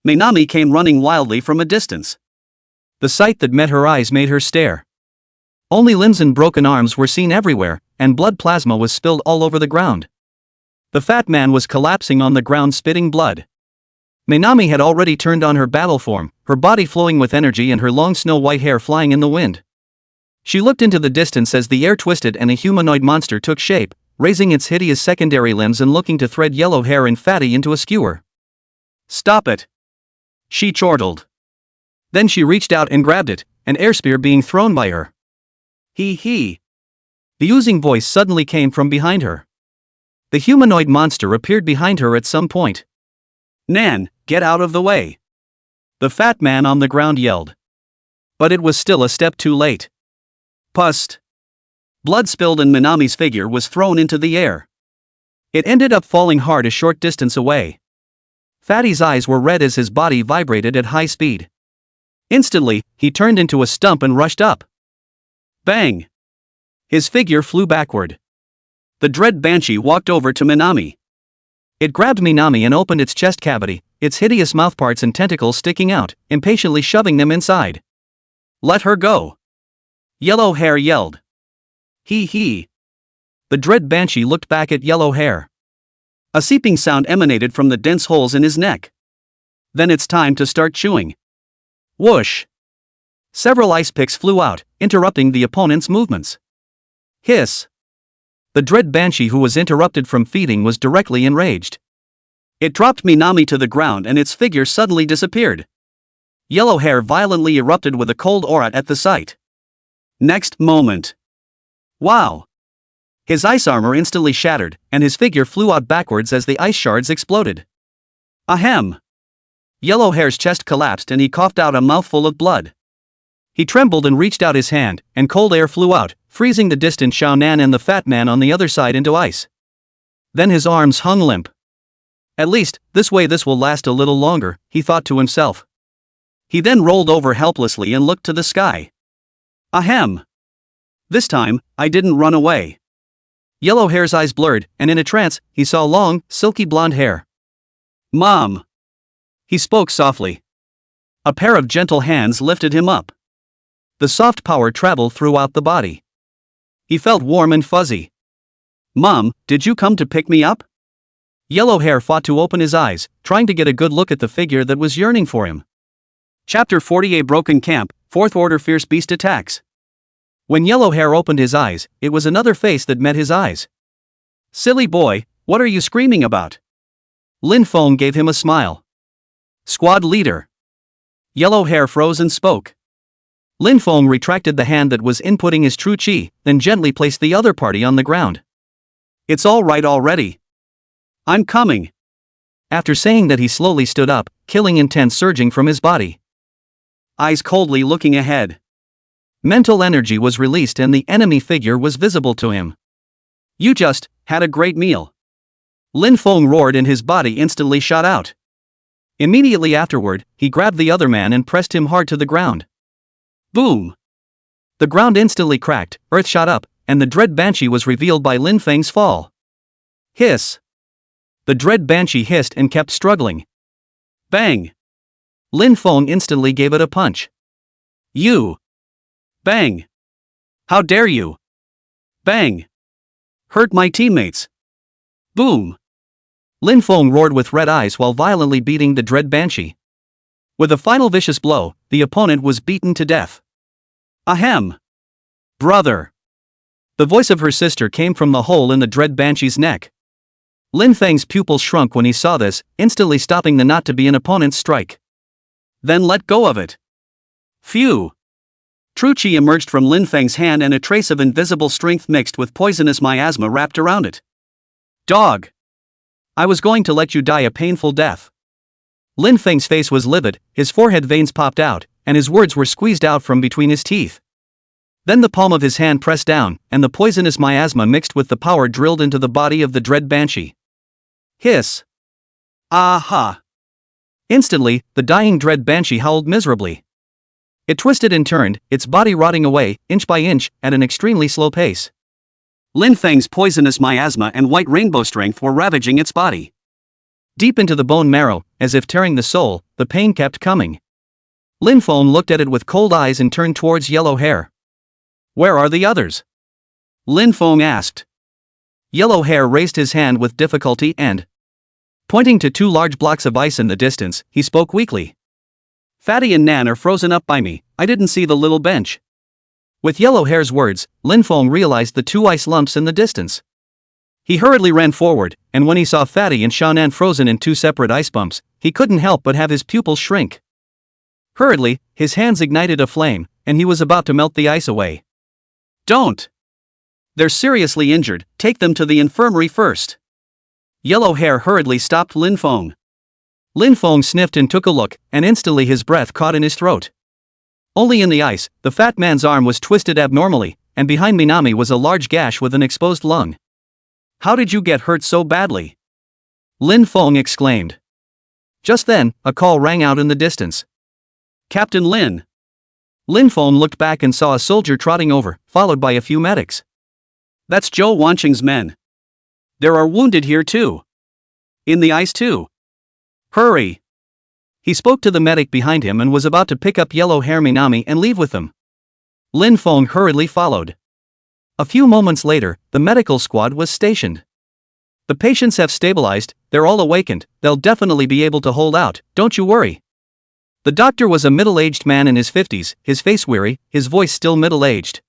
Minami came running wildly from a distance. The sight that met her eyes made her stare. Only limbs and broken arms were seen everywhere, and blood plasma was spilled all over the ground. The fat man was collapsing on the ground, spitting blood. Minami had already turned on her battle form, her body flowing with energy and her long snow-white hair flying in the wind. She looked into the distance as the air twisted and a humanoid monster took shape, raising its hideous secondary limbs and looking to thread Yellow Hair and Fatty into a skewer. Stop it! She chortled. Then she reached out and grabbed it, an air spear being thrown by her. He. The oozing voice suddenly came from behind her. The humanoid monster appeared behind her at some point. Nan, get out of the way! The fat man on the ground yelled. But it was still a step too late. Pust! Blood spilled and Minami's figure was thrown into the air. It ended up falling hard a short distance away. Fatty's eyes were red as his body vibrated at high speed. Instantly, he turned into a stump and rushed up. Bang! His figure flew backward. The dread Banshee walked over to Minami. It grabbed Minami and opened its chest cavity, its hideous mouthparts and tentacles sticking out, impatiently shoving them inside. Let her go! Yellow Hair yelled. He. The dread Banshee looked back at Yellow Hair. A seeping sound emanated from the dense holes in his neck. Then it's time to start chewing. Whoosh! Several ice picks flew out, interrupting the opponent's movements. Hiss! The dread Banshee, who was interrupted from feeding, was directly enraged. It dropped Minami to the ground and its figure suddenly disappeared. Yellow Hair violently erupted with a cold aura at the sight. Next moment. Wow! His ice armor instantly shattered, and his figure flew out backwards as the ice shards exploded. Ahem! Yellow Hair's chest collapsed and he coughed out a mouthful of blood. He trembled and reached out his hand, and cold air flew out, freezing the distant Xiao Nan and the fat man on the other side into ice. Then his arms hung limp. At least, this way this will last a little longer, he thought to himself. He then rolled over helplessly and looked to the sky. Ahem! This time, I didn't run away. Yellow Hair's eyes blurred, and in a trance, he saw long, silky blonde hair. Mom! He spoke softly. A pair of gentle hands lifted him up. The soft power traveled throughout the body. He felt warm and fuzzy. Mom, did you come to pick me up? Yellow Hair fought to open his eyes, trying to get a good look at the figure that was yearning for him. Chapter 48 Broken Camp, 4th Order Fierce Beast Attacks. When Yellow Hair opened his eyes, it was another face that met his eyes. Silly boy, what are you screaming about? Lin Feng gave him a smile. Squad leader. Yellow Hair froze and spoke. Lin Feng retracted the hand that was inputting his true chi, then gently placed the other party on the ground. It's all right already. I'm coming. After saying that, he slowly stood up, killing intent surging from his body. Eyes coldly looking ahead. Mental energy was released and the enemy figure was visible to him. You just had a great meal. Lin Feng roared and his body instantly shot out. Immediately afterward, he grabbed the other man and pressed him hard to the ground. Boom! The ground instantly cracked, earth shot up, and the dread Banshee was revealed by Lin Feng's fall. Hiss! The dread Banshee hissed and kept struggling. Bang! Lin Feng instantly gave it a punch. You! Bang! How dare you! Bang! Hurt my teammates! Boom! Lin Feng roared with red eyes while violently beating the dread Banshee. With a final vicious blow, the opponent was beaten to death. Ahem! Brother! The voice of her sister came from the hole in the dread Banshee's neck. Lin Feng's pupils shrunk when he saw this, instantly stopping the not to be an opponent's strike. Then let go of it. Phew. True chi emerged from Lin Feng's hand and a trace of invisible strength mixed with poisonous miasma wrapped around it. Dog. I was going to let you die a painful death. Lin Feng's face was livid, his forehead veins popped out, and his words were squeezed out from between his teeth. Then the palm of his hand pressed down, and the poisonous miasma mixed with the power drilled into the body of the dread Banshee. Hiss. Aha. Instantly, the dying dread Banshee howled miserably. It twisted and turned, its body rotting away, inch by inch, at an extremely slow pace. Lin Feng's poisonous miasma and white rainbow strength were ravaging its body. Deep into the bone marrow, as if tearing the soul, the pain kept coming. Lin Feng looked at it with cold eyes and turned towards Yellow Hair. Where are the others? Lin Feng asked. Yellow Hair raised his hand with difficulty and, pointing to 2 large blocks of ice in the distance, he spoke weakly. Fatty and Nan are frozen up by me, I didn't see the little bench. With Yellow Hair's words, Lin Feng realized the 2 ice lumps in the distance. He hurriedly ran forward, and when he saw Fatty and Nan frozen in 2 separate ice bumps, he couldn't help but have his pupils shrink. Hurriedly, his hands ignited a flame, and he was about to melt the ice away. Don't! They're seriously injured, take them to the infirmary first. Yellow Hair hurriedly stopped Lin Feng. Lin Feng sniffed and took a look, and instantly his breath caught in his throat. Only in the ice, the fat man's arm was twisted abnormally, and behind Minami was a large gash with an exposed lung. How did you get hurt so badly? Lin Feng exclaimed. Just then, a call rang out in the distance. Captain Lin. Lin Feng looked back and saw a soldier trotting over, followed by a few medics. That's Zhou Wanqing's men. There are wounded here too. In the ice too. Hurry. He spoke to the medic behind him and was about to pick up Yellow Hair Minami and leave with them. Lin Feng hurriedly followed. A few moments later, the medical squad was stationed. The patients have stabilized, they're all awakened, they'll definitely be able to hold out, don't you worry. The doctor was a middle-aged man in his 50s, his face weary, his voice still middle-aged.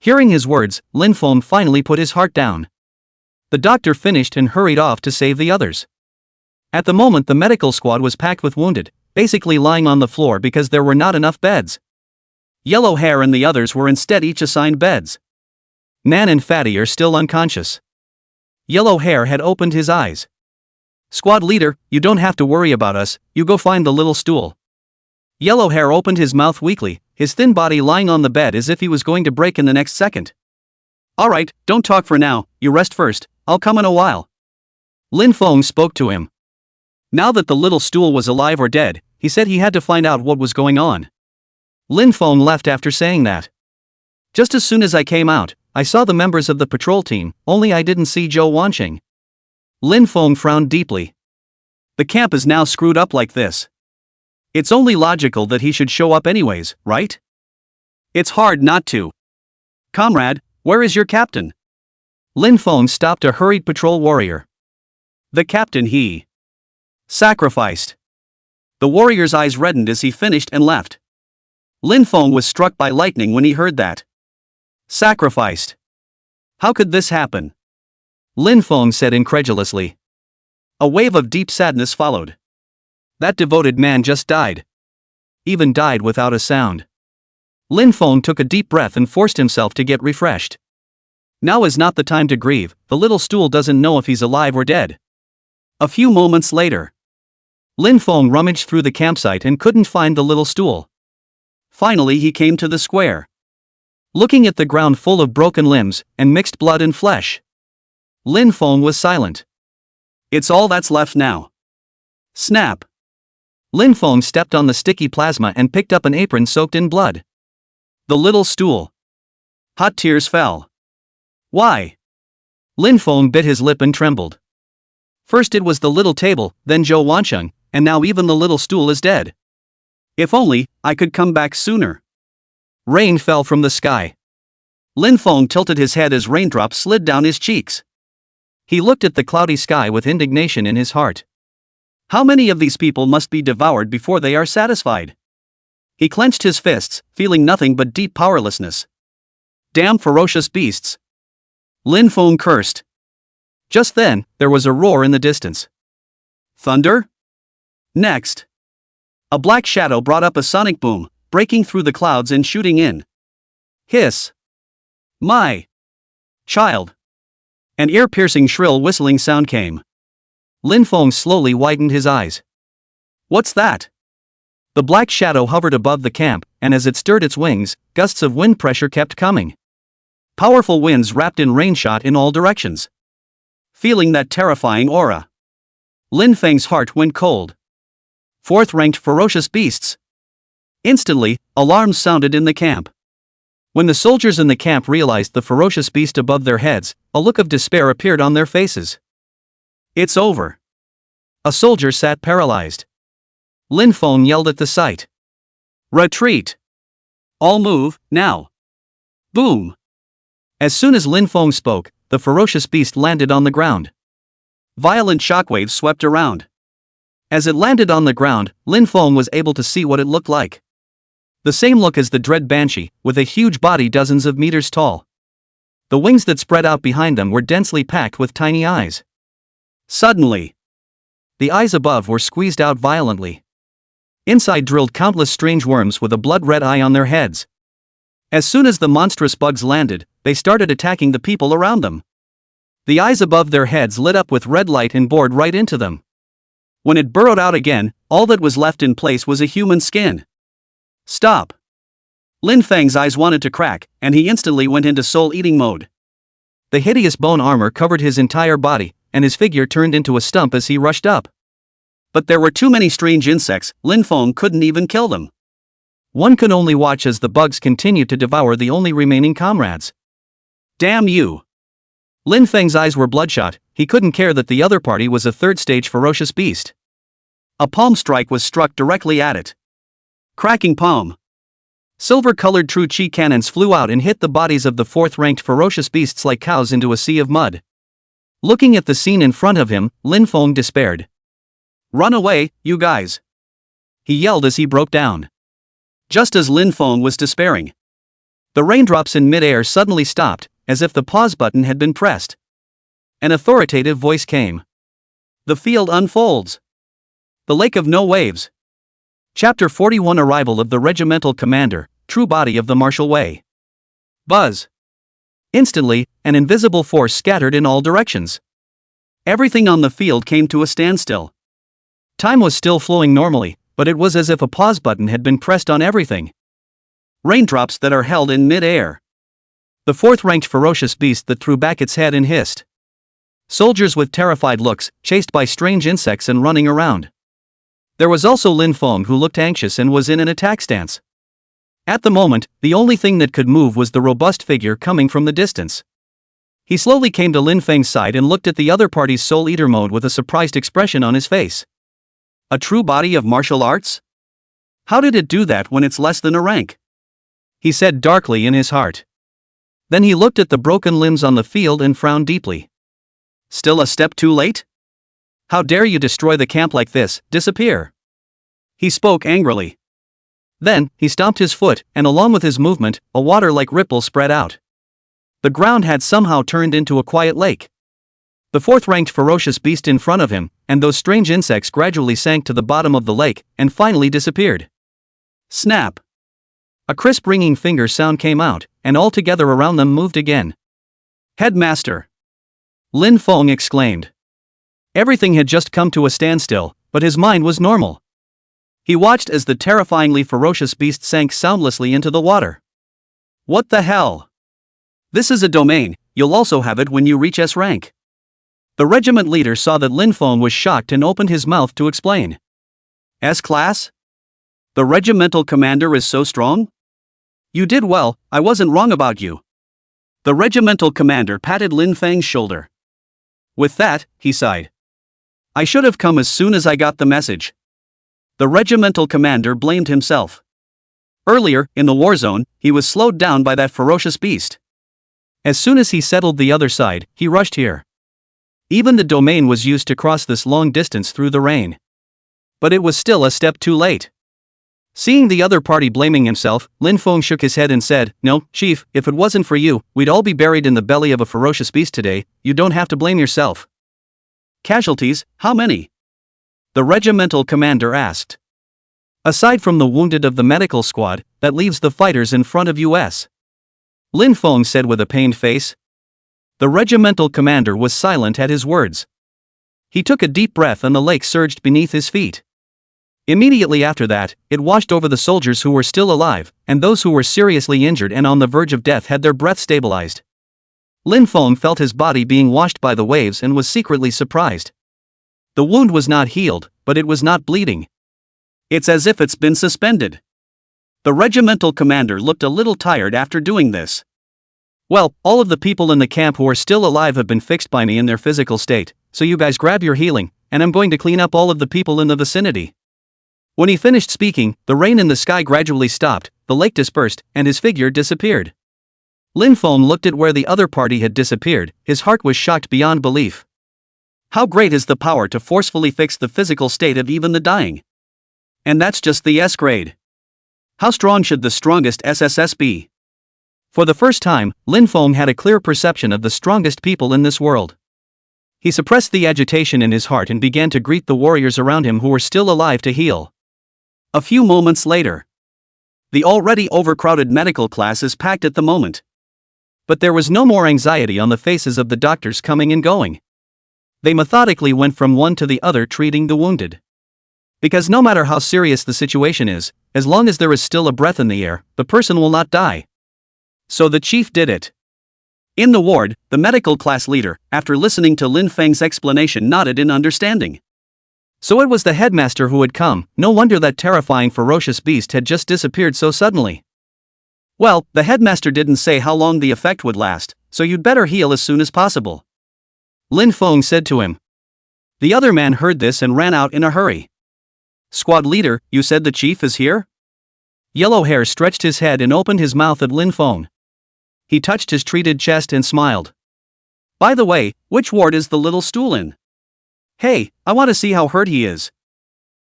Hearing his words, Lin Feng finally put his heart down. The doctor finished and hurried off to save the others. At the moment the medical squad was packed with wounded, basically lying on the floor because there were not enough beds. Yellow Hair and the others were instead each assigned beds. Nan and Fatty are still unconscious. Yellow Hair had opened his eyes. Squad leader, you don't have to worry about us, you go find the little stool. Yellow Hair opened his mouth weakly, his thin body lying on the bed as if he was going to break in the next second. Alright, don't talk for now, you rest first, I'll come in a while. Lin Feng spoke to him. Now that the little stool was alive or dead, he said he had to find out what was going on. Lin Feng left after saying that. Just as soon as I came out, I saw the members of the patrol team, only I didn't see Zhou Wanqing. Lin Feng frowned deeply. The camp is now screwed up like this. It's only logical that he should show up anyways, right? It's hard not to. Comrade, where is your captain? Lin Feng stopped a hurried patrol warrior. The captain he sacrificed. The warrior's eyes reddened as he finished and left. Lin Feng was struck by lightning when he heard that. Sacrificed. How could this happen? Lin Feng said incredulously. A wave of deep sadness followed. That devoted man just died. Even died without a sound. Lin Feng took a deep breath and forced himself to get refreshed. Now is not the time to grieve, the little stool doesn't know if he's alive or dead. A few moments later. Lin Feng rummaged through the campsite and couldn't find the little stool. Finally he came to the square. Looking at the ground full of broken limbs and mixed blood and flesh. Lin Feng was silent. It's all that's left now. Snap. Lin Feng stepped on the sticky plasma and picked up an apron soaked in blood. The little stool. Hot tears fell. Why? Lin Feng bit his lip and trembled. First it was the little table, then Zhou Wanqing, and now even the little stool is dead. If only I could come back sooner. Rain fell from the sky. Lin Feng tilted his head as raindrops slid down his cheeks. He looked at the cloudy sky with indignation in his heart. How many of these people must be devoured before they are satisfied? He clenched his fists, feeling nothing but deep powerlessness. Damn ferocious beasts. Lin Feng cursed. Just then, there was a roar in the distance. Thunder? Next. A black shadow brought up a sonic boom, breaking through the clouds and shooting in. Hiss. My child. An ear-piercing shrill whistling sound came. Lin Feng slowly widened his eyes. What's that? The black shadow hovered above the camp, and as it stirred its wings, gusts of wind pressure kept coming. Powerful winds wrapped in rain shot in all directions. Feeling that terrifying aura, Lin Feng's heart went cold. Fourth-ranked ferocious beasts. Instantly, alarms sounded in the camp. When the soldiers in the camp realized the ferocious beast above their heads, a look of despair appeared on their faces. It's over. A soldier sat paralyzed. Lin Feng yelled at the sight. Retreat! All move, now! Boom! As soon as Lin Feng spoke, the ferocious beast landed on the ground. Violent shockwaves swept around. As it landed on the ground, Lin Feng was able to see what it looked like. The same look as the dread Banshee, with a huge body dozens of meters tall. The wings that spread out behind them were densely packed with tiny eyes. Suddenly, the eyes above were squeezed out violently. Inside drilled countless strange worms with a blood-red eye on their heads. As soon as the monstrous bugs landed, they started attacking the people around them. The eyes above their heads lit up with red light and bored right into them. When it burrowed out again, all that was left in place was a human skin. Stop! Lin Feng's eyes wanted to crack, and he instantly went into soul-eating mode. The hideous bone armor covered his entire body, and his figure turned into a stump as he rushed up. But there were too many strange insects, Lin Feng couldn't even kill them. One could only watch as the bugs continued to devour the only remaining comrades. Damn you! Lin Feng's eyes were bloodshot, he couldn't care that the other party was a third-stage ferocious beast. A palm strike was struck directly at it. Cracking palm. Silver-colored true chi cannons flew out and hit the bodies of the fourth-ranked ferocious beasts like cows into a sea of mud. Looking at the scene in front of him, Lin Feng despaired. Run away, you guys! He yelled as he broke down. Just as Lin Feng was despairing, the raindrops in mid-air suddenly stopped, as if the pause button had been pressed. An authoritative voice came. The field unfolds. The Lake of No Waves. Chapter 41 Arrival of the Regimental Commander, True Body of the Martial Way. Buzz. Instantly, an invisible force scattered in all directions. Everything on the field came to a standstill. Time was still flowing normally, but it was as if a pause button had been pressed on everything. Raindrops that are held in mid-air. The fourth-ranked ferocious beast that threw back its head and hissed. Soldiers with terrified looks, chased by strange insects and running around. There was also Lin Feng, who looked anxious and was in an attack stance. At the moment, the only thing that could move was the robust figure coming from the distance. He slowly came to Lin Feng's side and looked at the other party's Soul Eater mode with a surprised expression on his face. A true body of martial arts? How did it do that when it's less than a rank? He said darkly in his heart. Then he looked at the broken limbs on the field and frowned deeply. Still a step too late? How dare you destroy the camp like this, disappear? He spoke angrily. Then, he stomped his foot, and along with his movement, a water-like ripple spread out. The ground had somehow turned into a quiet lake. The fourth-ranked ferocious beast in front of him, and those strange insects gradually sank to the bottom of the lake, and finally disappeared. Snap! A crisp ringing finger sound came out, and all together around them moved again. Headmaster! Lin Feng exclaimed. Everything had just come to a standstill, but his mind was normal. He watched as the terrifyingly ferocious beast sank soundlessly into the water. What the hell? This is a domain, you'll also have it when you reach S rank. The regiment leader saw that Lin Feng was shocked and opened his mouth to explain. S class? The regimental commander is so strong? You did well, I wasn't wrong about you. The regimental commander patted Lin Feng's shoulder. With that, he sighed. I should have come as soon as I got the message. The regimental commander blamed himself. Earlier, in the war zone, he was slowed down by that ferocious beast. As soon as he settled the other side, he rushed here. Even the domain was used to cross this long distance through the rain. But it was still a step too late. Seeing the other party blaming himself, Lin Feng shook his head and said, No, Chief, if it wasn't for you, we'd all be buried in the belly of a ferocious beast today, you don't have to blame yourself. Casualties, how many? The regimental commander asked. Aside from the wounded of the medical squad, that leaves the fighters in front of us. Lin Feng said with a pained face. The regimental commander was silent at his words. He took a deep breath and the lake surged beneath his feet. Immediately after that, it washed over the soldiers who were still alive, and those who were seriously injured and on the verge of death had their breath stabilized. Lin Feng felt his body being washed by the waves and was secretly surprised. The wound was not healed, but it was not bleeding. It's as if it's been suspended. The regimental commander looked a little tired after doing this. Well, all of the people in the camp who are still alive have been fixed by me in their physical state, so you guys grab your healing, and I'm going to clean up all of the people in the vicinity. When he finished speaking, the rain in the sky gradually stopped, the lake dispersed, and his figure disappeared. Lin Feng looked at where the other party had disappeared, his heart was shocked beyond belief. How great is the power to forcefully fix the physical state of even the dying? And that's just the S grade. How strong should the strongest SSS be? For the first time, Lin Feng had a clear perception of the strongest people in this world. He suppressed the agitation in his heart and began to greet the warriors around him who were still alive to heal. A few moments later, the already overcrowded medical class is packed at the moment. But there was no more anxiety on the faces of the doctors coming and going. They methodically went from one to the other treating the wounded. Because no matter how serious the situation is, as long as there is still a breath in the air, the person will not die. So the chief did it. In the ward, the medical class leader, after listening to Lin Feng's explanation, nodded in understanding. So it was the headmaster who had come, no wonder that terrifying ferocious beast had just disappeared so suddenly. Well, the headmaster didn't say how long the effect would last, so you'd better heal as soon as possible. Lin Feng said to him. The other man heard this and ran out in a hurry. Squad leader, you said the chief is here? Yellow Hair stretched his head and opened his mouth at Lin Feng. He touched his treated chest and smiled. By the way, which ward is the little stool in? Hey, I want to see how hurt he is.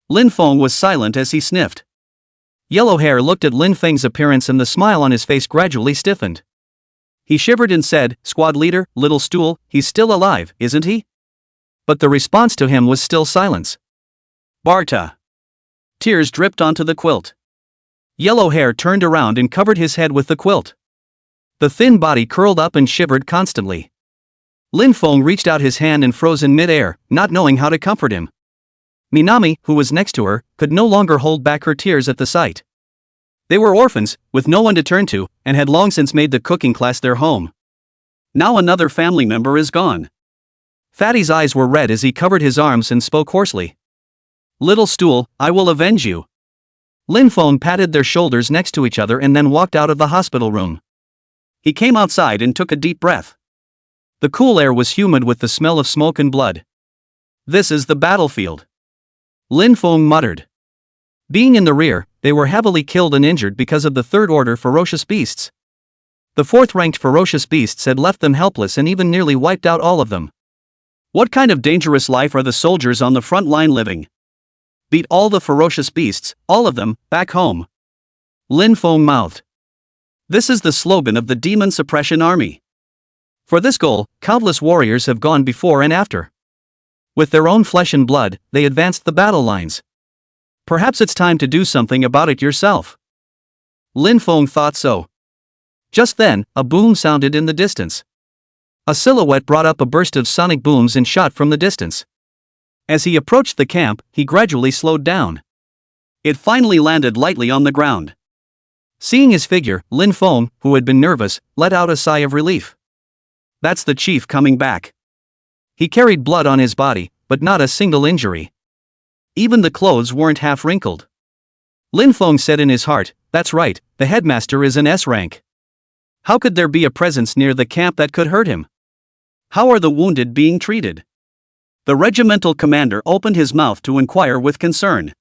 Lin Feng was silent as he sniffed. Yellow Hair looked at Lin Feng's appearance and the smile on his face gradually stiffened. He shivered and said, Squad leader, little stool, he's still alive, isn't he? But the response to him was still silence. Barta. Tears dripped onto the quilt. Yellow Hair turned around and covered his head with the quilt. The thin body curled up and shivered constantly. Lin Feng reached out his hand and froze in mid-air, not knowing how to comfort him. Minami, who was next to her, could no longer hold back her tears at the sight. They were orphans, with no one to turn to, and had long since made the cooking class their home. Now another family member is gone. Fatty's eyes were red as he covered his arms and spoke hoarsely. Little stool, I will avenge you. Lin Feng patted their shoulders next to each other and then walked out of the hospital room. He came outside and took a deep breath. The cool air was humid with the smell of smoke and blood. This is the battlefield. Lin Feng muttered. Being in the rear, they were heavily killed and injured because of the third-order ferocious beasts. The fourth-ranked ferocious beasts had left them helpless and even nearly wiped out all of them. What kind of dangerous life are the soldiers on the front line living? Beat all the ferocious beasts, all of them, back home. Lin Feng mouthed. This is the slogan of the Demon Suppression Army. For this goal, countless warriors have gone before and after. With their own flesh and blood, they advanced the battle lines. Perhaps it's time to do something about it yourself. Lin Feng thought so. Just then, a boom sounded in the distance. A silhouette brought up a burst of sonic booms and shot from the distance. As he approached the camp, he gradually slowed down. It finally landed lightly on the ground. Seeing his figure, Lin Feng, who had been nervous, let out a sigh of relief. That's the chief coming back. He carried blood on his body, but not a single injury. Even the clothes weren't half wrinkled. Lin Feng said in his heart, that's right, the headmaster is an S rank. How could there be a presence near the camp that could hurt him? How are the wounded being treated? The regimental commander opened his mouth to inquire with concern.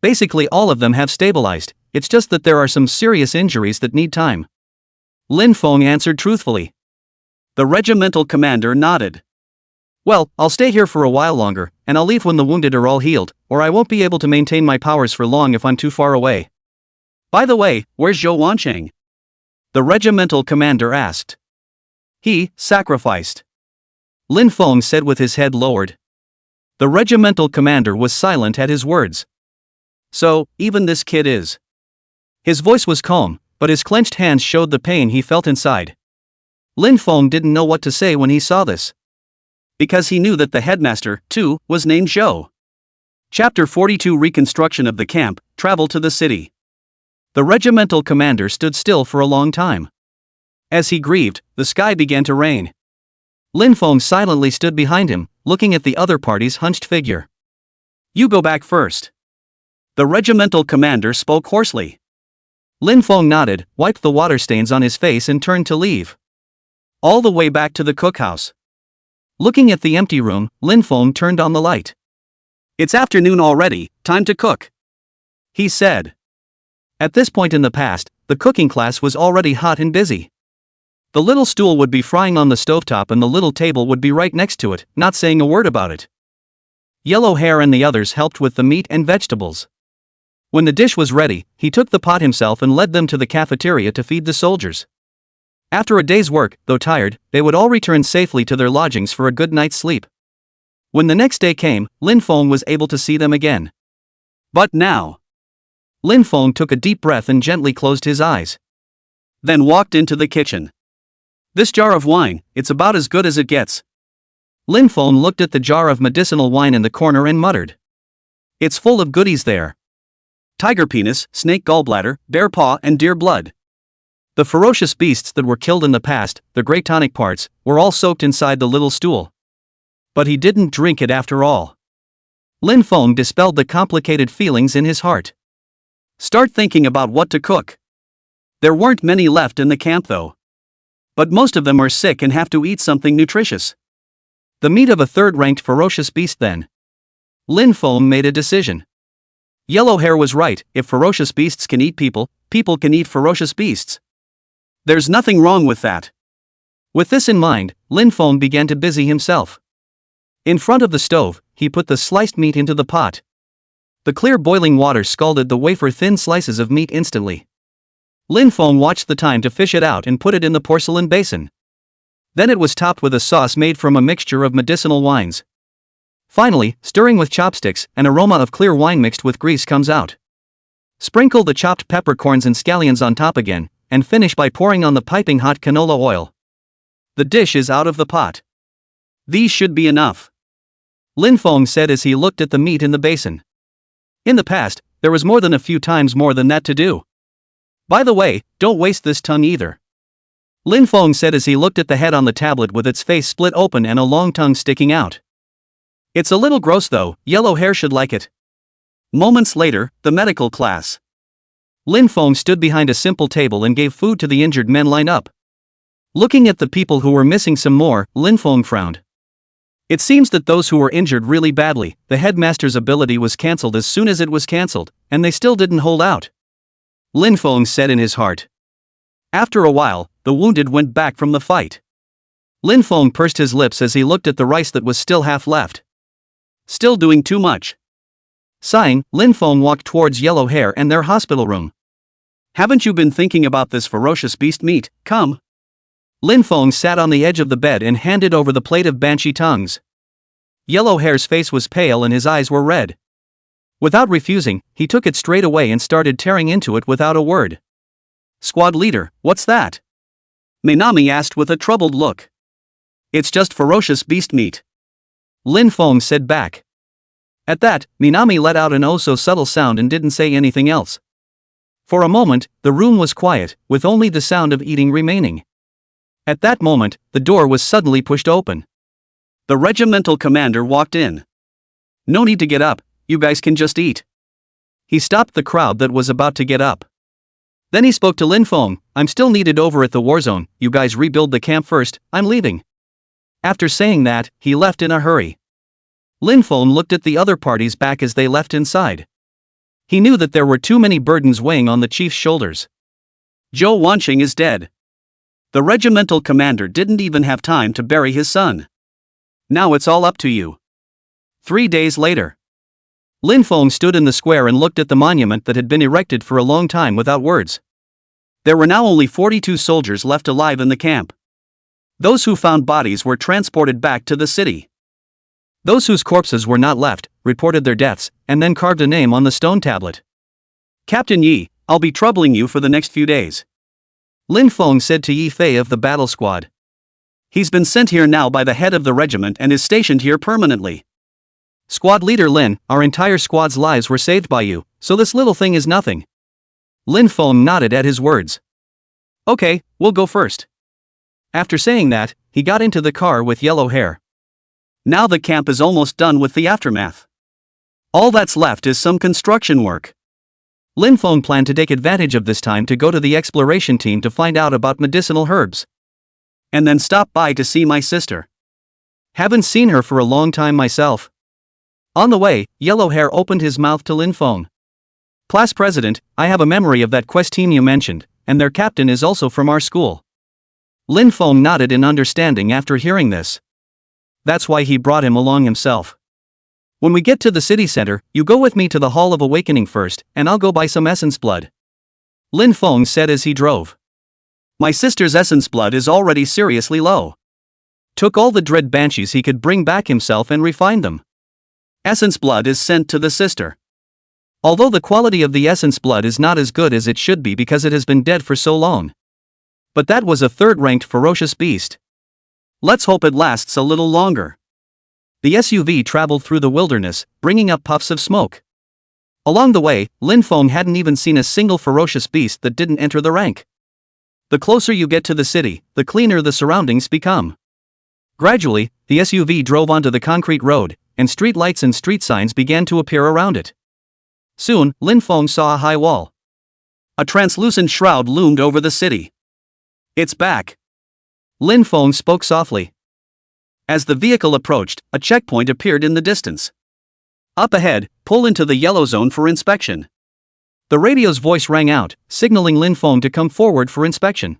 Basically all of them have stabilized, it's just that there are some serious injuries that need time. Lin Feng answered truthfully. The regimental commander nodded. Well, I'll stay here for a while longer, and I'll leave when the wounded are all healed, or I won't be able to maintain my powers for long if I'm too far away. By the way, where's Zhou Wancheng? The regimental commander asked. He sacrificed. Lin Feng said with his head lowered. The regimental commander was silent at his words. So, even this kid is. His voice was calm, but his clenched hands showed the pain he felt inside. Lin Feng didn't know what to say when he saw this. Because he knew that the headmaster, too, was named Zhou. Chapter 42 Reconstruction of the camp, travel to the city. The regimental commander stood still for a long time. As he grieved, the sky began to rain. Lin Feng silently stood behind him, looking at the other party's hunched figure. You go back first. The regimental commander spoke hoarsely. Lin Feng nodded, wiped the water stains on his face and turned to leave. All the way back to the cookhouse. Looking at the empty room, Lin Feng turned on the light. It's afternoon already, time to cook, he said. At this point in the past, the cooking class was already hot and busy. The little stool would be frying on the stovetop and the little table would be right next to it, not saying a word about it. Yellow Hair and the others helped with the meat and vegetables. When the dish was ready, he took the pot himself and led them to the cafeteria to feed the soldiers. After a day's work, though tired, they would all return safely to their lodgings for a good night's sleep. When the next day came, Lin Feng was able to see them again. But now. Lin Feng took a deep breath and gently closed his eyes. Then walked into the kitchen. This jar of wine, it's about as good as it gets. Lin Feng looked at the jar of medicinal wine in the corner and muttered. It's full of goodies there. Tiger penis, snake gallbladder, bear paw and deer blood. The ferocious beasts that were killed in the past, the great tonic parts, were all soaked inside the little stool. But he didn't drink it after all. Lin Feng dispelled the complicated feelings in his heart. Start thinking about what to cook. There weren't many left in the camp though. But most of them are sick and have to eat something nutritious. The meat of a third-ranked ferocious beast then. Lin Feng made a decision. Yellow Hair was right, if ferocious beasts can eat people, people can eat ferocious beasts. There's nothing wrong with that. With this in mind, Lin Feng began to busy himself. In front of the stove, he put the sliced meat into the pot. The clear boiling water scalded the wafer-thin slices of meat instantly. Lin Feng watched the time to fish it out and put it in the porcelain basin. Then it was topped with a sauce made from a mixture of medicinal wines. Finally, stirring with chopsticks, an aroma of clear wine mixed with grease comes out. Sprinkle the chopped peppercorns and scallions on top again, and finish by pouring on the piping hot canola oil. The dish is out of the pot. These should be enough, Lin Feng said as he looked at the meat in the basin. In the past, there was more than a few times more than that to do. By the way, don't waste this tongue either, Lin Feng said as he looked at the head on the tablet with its face split open and a long tongue sticking out. It's a little gross though, Yellow Hair should like it. Moments later, the medical class. Lin Feng stood behind a simple table and gave food to the injured men lined up. Looking at the people who were missing some more, Lin Feng frowned. It seems that those who were injured really badly, the headmaster's ability was cancelled as soon as it was cancelled, and they still didn't hold out. Lin Feng said in his heart. After a while, the wounded went back from the fight. Lin Feng pursed his lips as he looked at the rice that was still half left. Still doing too much. Sighing, Lin Feng walked towards Yellow Hair and their hospital room. Haven't you been thinking about this ferocious beast meat? Come. Lin Feng sat on the edge of the bed and handed over the plate of Banshee tongues. Yellow Hair's face was pale and his eyes were red. Without refusing, he took it straight away and started tearing into it without a word. Squad leader, what's that? Minami asked with a troubled look. It's just ferocious beast meat, Lin Feng said back. At that, Minami let out an oh-so-subtle sound and didn't say anything else. For a moment, the room was quiet, with only the sound of eating remaining. At that moment, the door was suddenly pushed open. The regimental commander walked in. No need to get up, you guys can just eat. He stopped the crowd that was about to get up. Then he spoke to Lin Feng, I'm still needed over at the war zone, you guys rebuild the camp first, I'm leaving. After saying that, he left in a hurry. Lin Feng looked at the other parties back as they left inside. He knew that there were too many burdens weighing on the chief's shoulders. Zhou Wanqing is dead. The regimental commander didn't even have time to bury his son. Now it's all up to you. 3 days later. Lin Feng stood in the square and looked at the monument that had been erected for a long time without words. There were now only 42 soldiers left alive in the camp. Those who found bodies were transported back to the city. Those whose corpses were not left, reported their deaths, and then carved a name on the stone tablet. "Captain Yi, I'll be troubling you for the next few days," Lin Feng said to Yi Fei of the battle squad. "He's been sent here now by the head of the regiment and is stationed here permanently. Squad leader Lin, our entire squad's lives were saved by you, so this little thing is nothing." Lin Feng nodded at his words. "Okay, we'll go first." After saying that, he got into the car with Yellow Hair. Now the camp is almost done with the aftermath. All that's left is some construction work. Lin Feng planned to take advantage of this time to go to the exploration team to find out about medicinal herbs. And then stop by to see my sister. Haven't seen her for a long time myself. On the way, Yellow Hair opened his mouth to Lin Feng. "Class president, I have a memory of that quest team you mentioned, and their captain is also from our school." Lin Feng nodded in understanding after hearing this. That's why he brought him along himself. "When we get to the city center, you go with me to the Hall of Awakening first, and I'll go buy some essence blood," Lin Feng said as he drove. "My sister's essence blood is already seriously low. Took all the dread banshees he could bring back himself and refined them. Essence blood is sent to the sister. Although the quality of the essence blood is not as good as it should be because it has been dead for so long. But that was a third-ranked ferocious beast. Let's hope it lasts a little longer." The SUV traveled through the wilderness, bringing up puffs of smoke. Along the way, Lin Feng hadn't even seen a single ferocious beast that didn't enter the rank. The closer you get to the city, the cleaner the surroundings become. Gradually, the SUV drove onto the concrete road, and street lights and street signs began to appear around it. Soon, Lin Feng saw a high wall. A translucent shroud loomed over the city. "It's back," Lin Feng spoke softly. As the vehicle approached, a checkpoint appeared in the distance. "Up ahead, pull into the yellow zone for inspection." The radio's voice rang out, signaling Lin Feng to come forward for inspection.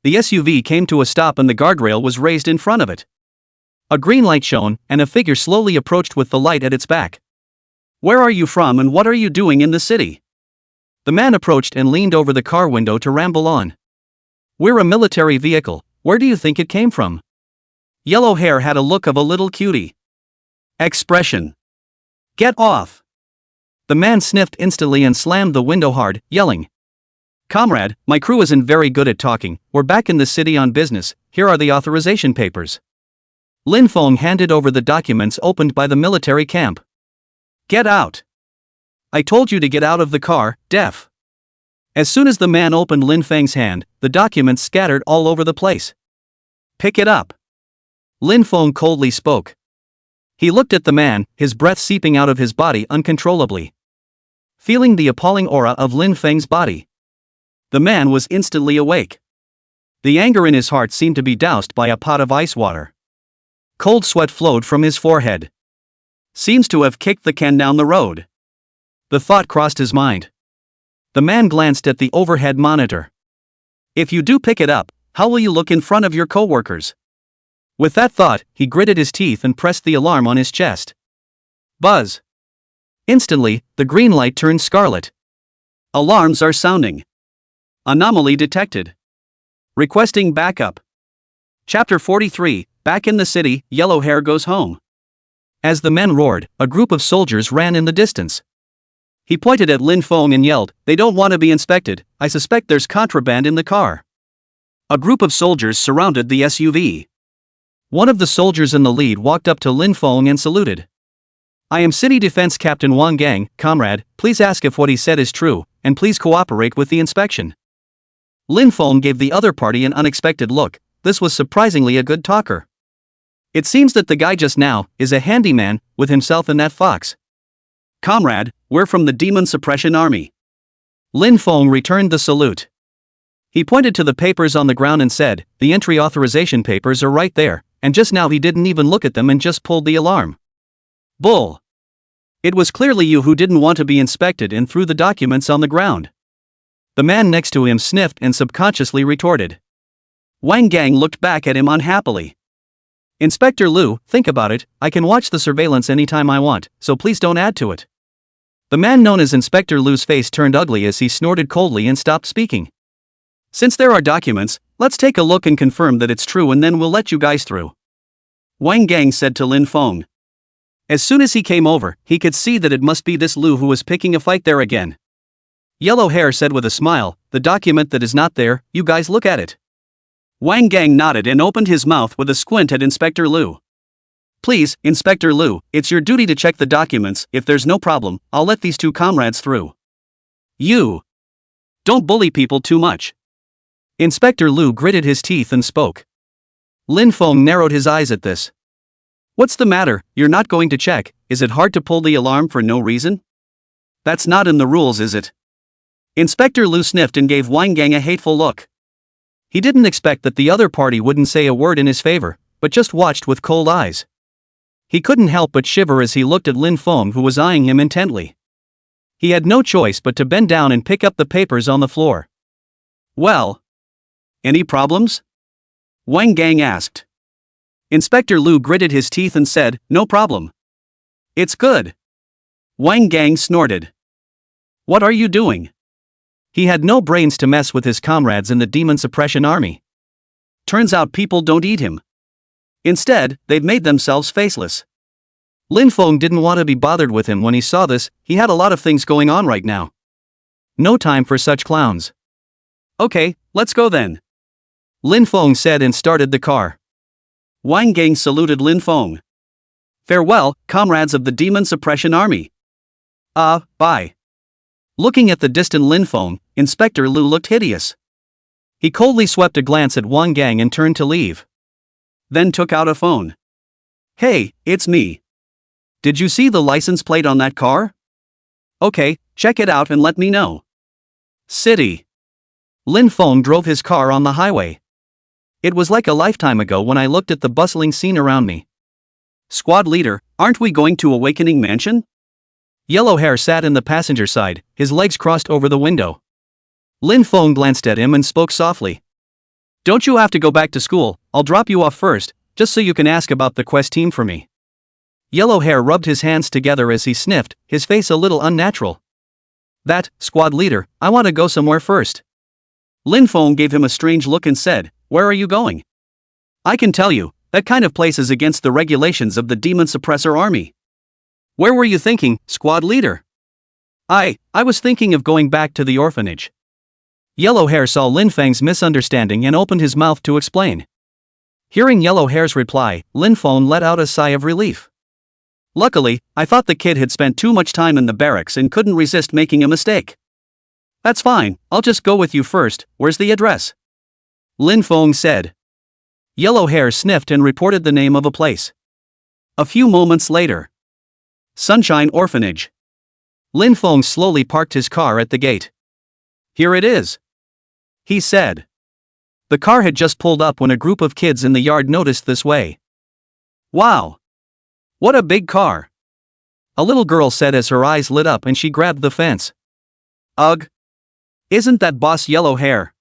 The SUV came to a stop and the guardrail was raised in front of it. A green light shone, and a figure slowly approached with the light at its back. "Where are you from and what are you doing in the city?" The man approached and leaned over the car window to ramble on. "We're a military vehicle. Where do you think it came from?" Yellow Hair had a look of a little cutie expression. "Get off!" The man sniffed instantly and slammed the window hard, yelling. "Comrade, my crew isn't very good at talking. We're back in the city on business. Here are the authorization papers." Lin Feng handed over the documents opened by the military camp. "Get out! I told you to get out of the car, deaf!" As soon as the man opened Lin Feng's hand, the documents scattered all over the place. "Pick it up," Lin Feng coldly spoke. He looked at the man, his breath seeping out of his body uncontrollably. Feeling the appalling aura of Lin Feng's body, the man was instantly awake. The anger in his heart seemed to be doused by a pot of ice water. Cold sweat flowed from his forehead. Seems to have kicked the can down the road. The thought crossed his mind. The man glanced at the overhead monitor. "If you do pick it up, how will you look in front of your co-workers?" With that thought, he gritted his teeth and pressed the alarm on his chest. Buzz! Instantly, the green light turned scarlet. Alarms are sounding. Anomaly detected. Requesting backup. Chapter 43, Back in the City, Yellow Hair Goes Home. As the men roared, a group of soldiers ran in the distance. He pointed at Lin Feng and yelled, "They don't want to be inspected. I suspect there's contraband in the car." A group of soldiers surrounded the SUV. One of the soldiers in the lead walked up to Lin Feng and saluted. "I am City Defense Captain Wang Gang, comrade. Please ask if what he said is true, and please cooperate with the inspection." Lin Feng gave the other party an unexpected look. This was surprisingly a good talker. It seems that the guy just now is a handyman, with himself and that fox. "Comrade, we're from the Demon Suppression Army." Lin Feng returned the salute. He pointed to the papers on the ground and said, "The entry authorization papers are right there," and just now he didn't even look at them and just pulled the alarm. Bull! It was clearly you who didn't want to be inspected and threw the documents on the ground. The man next to him sniffed and subconsciously retorted. Wang Gang looked back at him unhappily. "Inspector Liu, think about it. I can watch the surveillance anytime I want, so please don't add to it." The man known as Inspector Liu's face turned ugly as he snorted coldly and stopped speaking. "Since there are documents, let's take a look and confirm that it's true and then we'll let you guys through," Wang Gang said to Lin Feng. As soon as he came over, he could see that it must be this Lu who was picking a fight there again. Yellow Hair said with a smile, "The document that is not there, you guys look at it." Wang Gang nodded and opened his mouth with a squint at Inspector Lu. "Please, Inspector Lu, it's your duty to check the documents. If there's no problem, I'll let these two comrades through." "You don't bully people too much." Inspector Lu gritted his teeth and spoke. Lin Feng narrowed his eyes at this. "What's the matter? You're not going to check? Is it hard to pull the alarm for no reason? That's not in the rules, is it?" Inspector Lu sniffed and gave Wang Gang a hateful look. He didn't expect that the other party wouldn't say a word in his favor, but just watched with cold eyes. He couldn't help but shiver as he looked at Lin Feng, who was eyeing him intently. He had no choice but to bend down and pick up the papers on the floor. "Well, any problems?" Wang Gang asked. Inspector Lu gritted his teeth and said, "No problem. It's good." Wang Gang snorted. "What are you doing?" He had no brains to mess with his comrades in the Demon Suppression Army. Turns out people don't eat him. Instead, they've made themselves faceless. Lin Feng didn't want to be bothered with him when he saw this. He had a lot of things going on right now. No time for such clowns. "Okay, let's go then," Lin Feng said and started the car. Wang Gang saluted Lin Feng. "Farewell, comrades of the Demon Suppression Army." Bye." Looking at the distant Lin Feng, Inspector Lu looked hideous. He coldly swept a glance at Wang Gang and turned to leave. Then took out a phone. "Hey, it's me. Did you see the license plate on that car? Okay, check it out and let me know." City. Lin Feng drove his car on the highway. It was like a lifetime ago when I looked at the bustling scene around me. "Squad leader, aren't we going to Awakening Mansion?" Yellow Hair sat in the passenger side, his legs crossed over the window. Lin Feng glanced at him and spoke softly. "Don't you have to go back to school? I'll drop you off first, just so you can ask about the quest team for me." Yellow Hair rubbed his hands together as he sniffed, his face a little unnatural. Squad leader, I want to go somewhere first." Lin Feng gave him a strange look and said, "Where are you going?" "I can tell you, that kind of place is against the regulations of the Demon Suppressor Army." "Where were you thinking, squad leader?" I was thinking of going back to the orphanage." Yellow Hair saw Lin Feng's misunderstanding and opened his mouth to explain. Hearing Yellow Hair's reply, Lin Feng let out a sigh of relief. "Luckily, I thought the kid had spent too much time in the barracks and couldn't resist making a mistake." "That's fine, I'll just go with you first. Where's the address?" Lin Feng said. Yellow Hair sniffed and reported the name of a place. A few moments later. Sunshine Orphanage. Lin Feng slowly parked his car at the gate. "Here it is," he said. The car had just pulled up when a group of kids in the yard noticed this way. "Wow! What a big car!" a little girl said as her eyes lit up and she grabbed the fence. "Ugh! Isn't that Boss Yellow Hair?"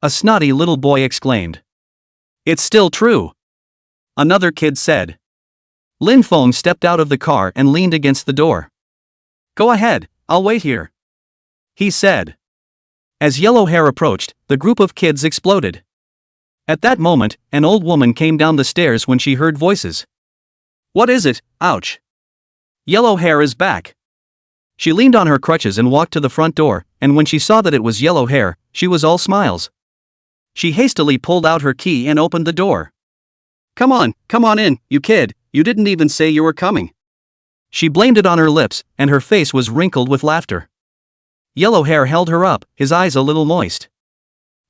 a snotty little boy exclaimed. "It's still true," another kid said. Lin Feng stepped out of the car and leaned against the door. "Go ahead, I'll wait here," he said. As Yellow Hair approached, the group of kids exploded. At that moment, an old woman came down the stairs when she heard voices. "What is it? Ouch! Yellow Hair is back." She leaned on her crutches and walked to the front door, and when she saw that it was Yellow Hair, she was all smiles. She hastily pulled out her key and opened the door. Come on in, you kid, you didn't even say you were coming." She blamed it on her lips, and her face was wrinkled with laughter. Yellow Hair held her up, his eyes a little moist.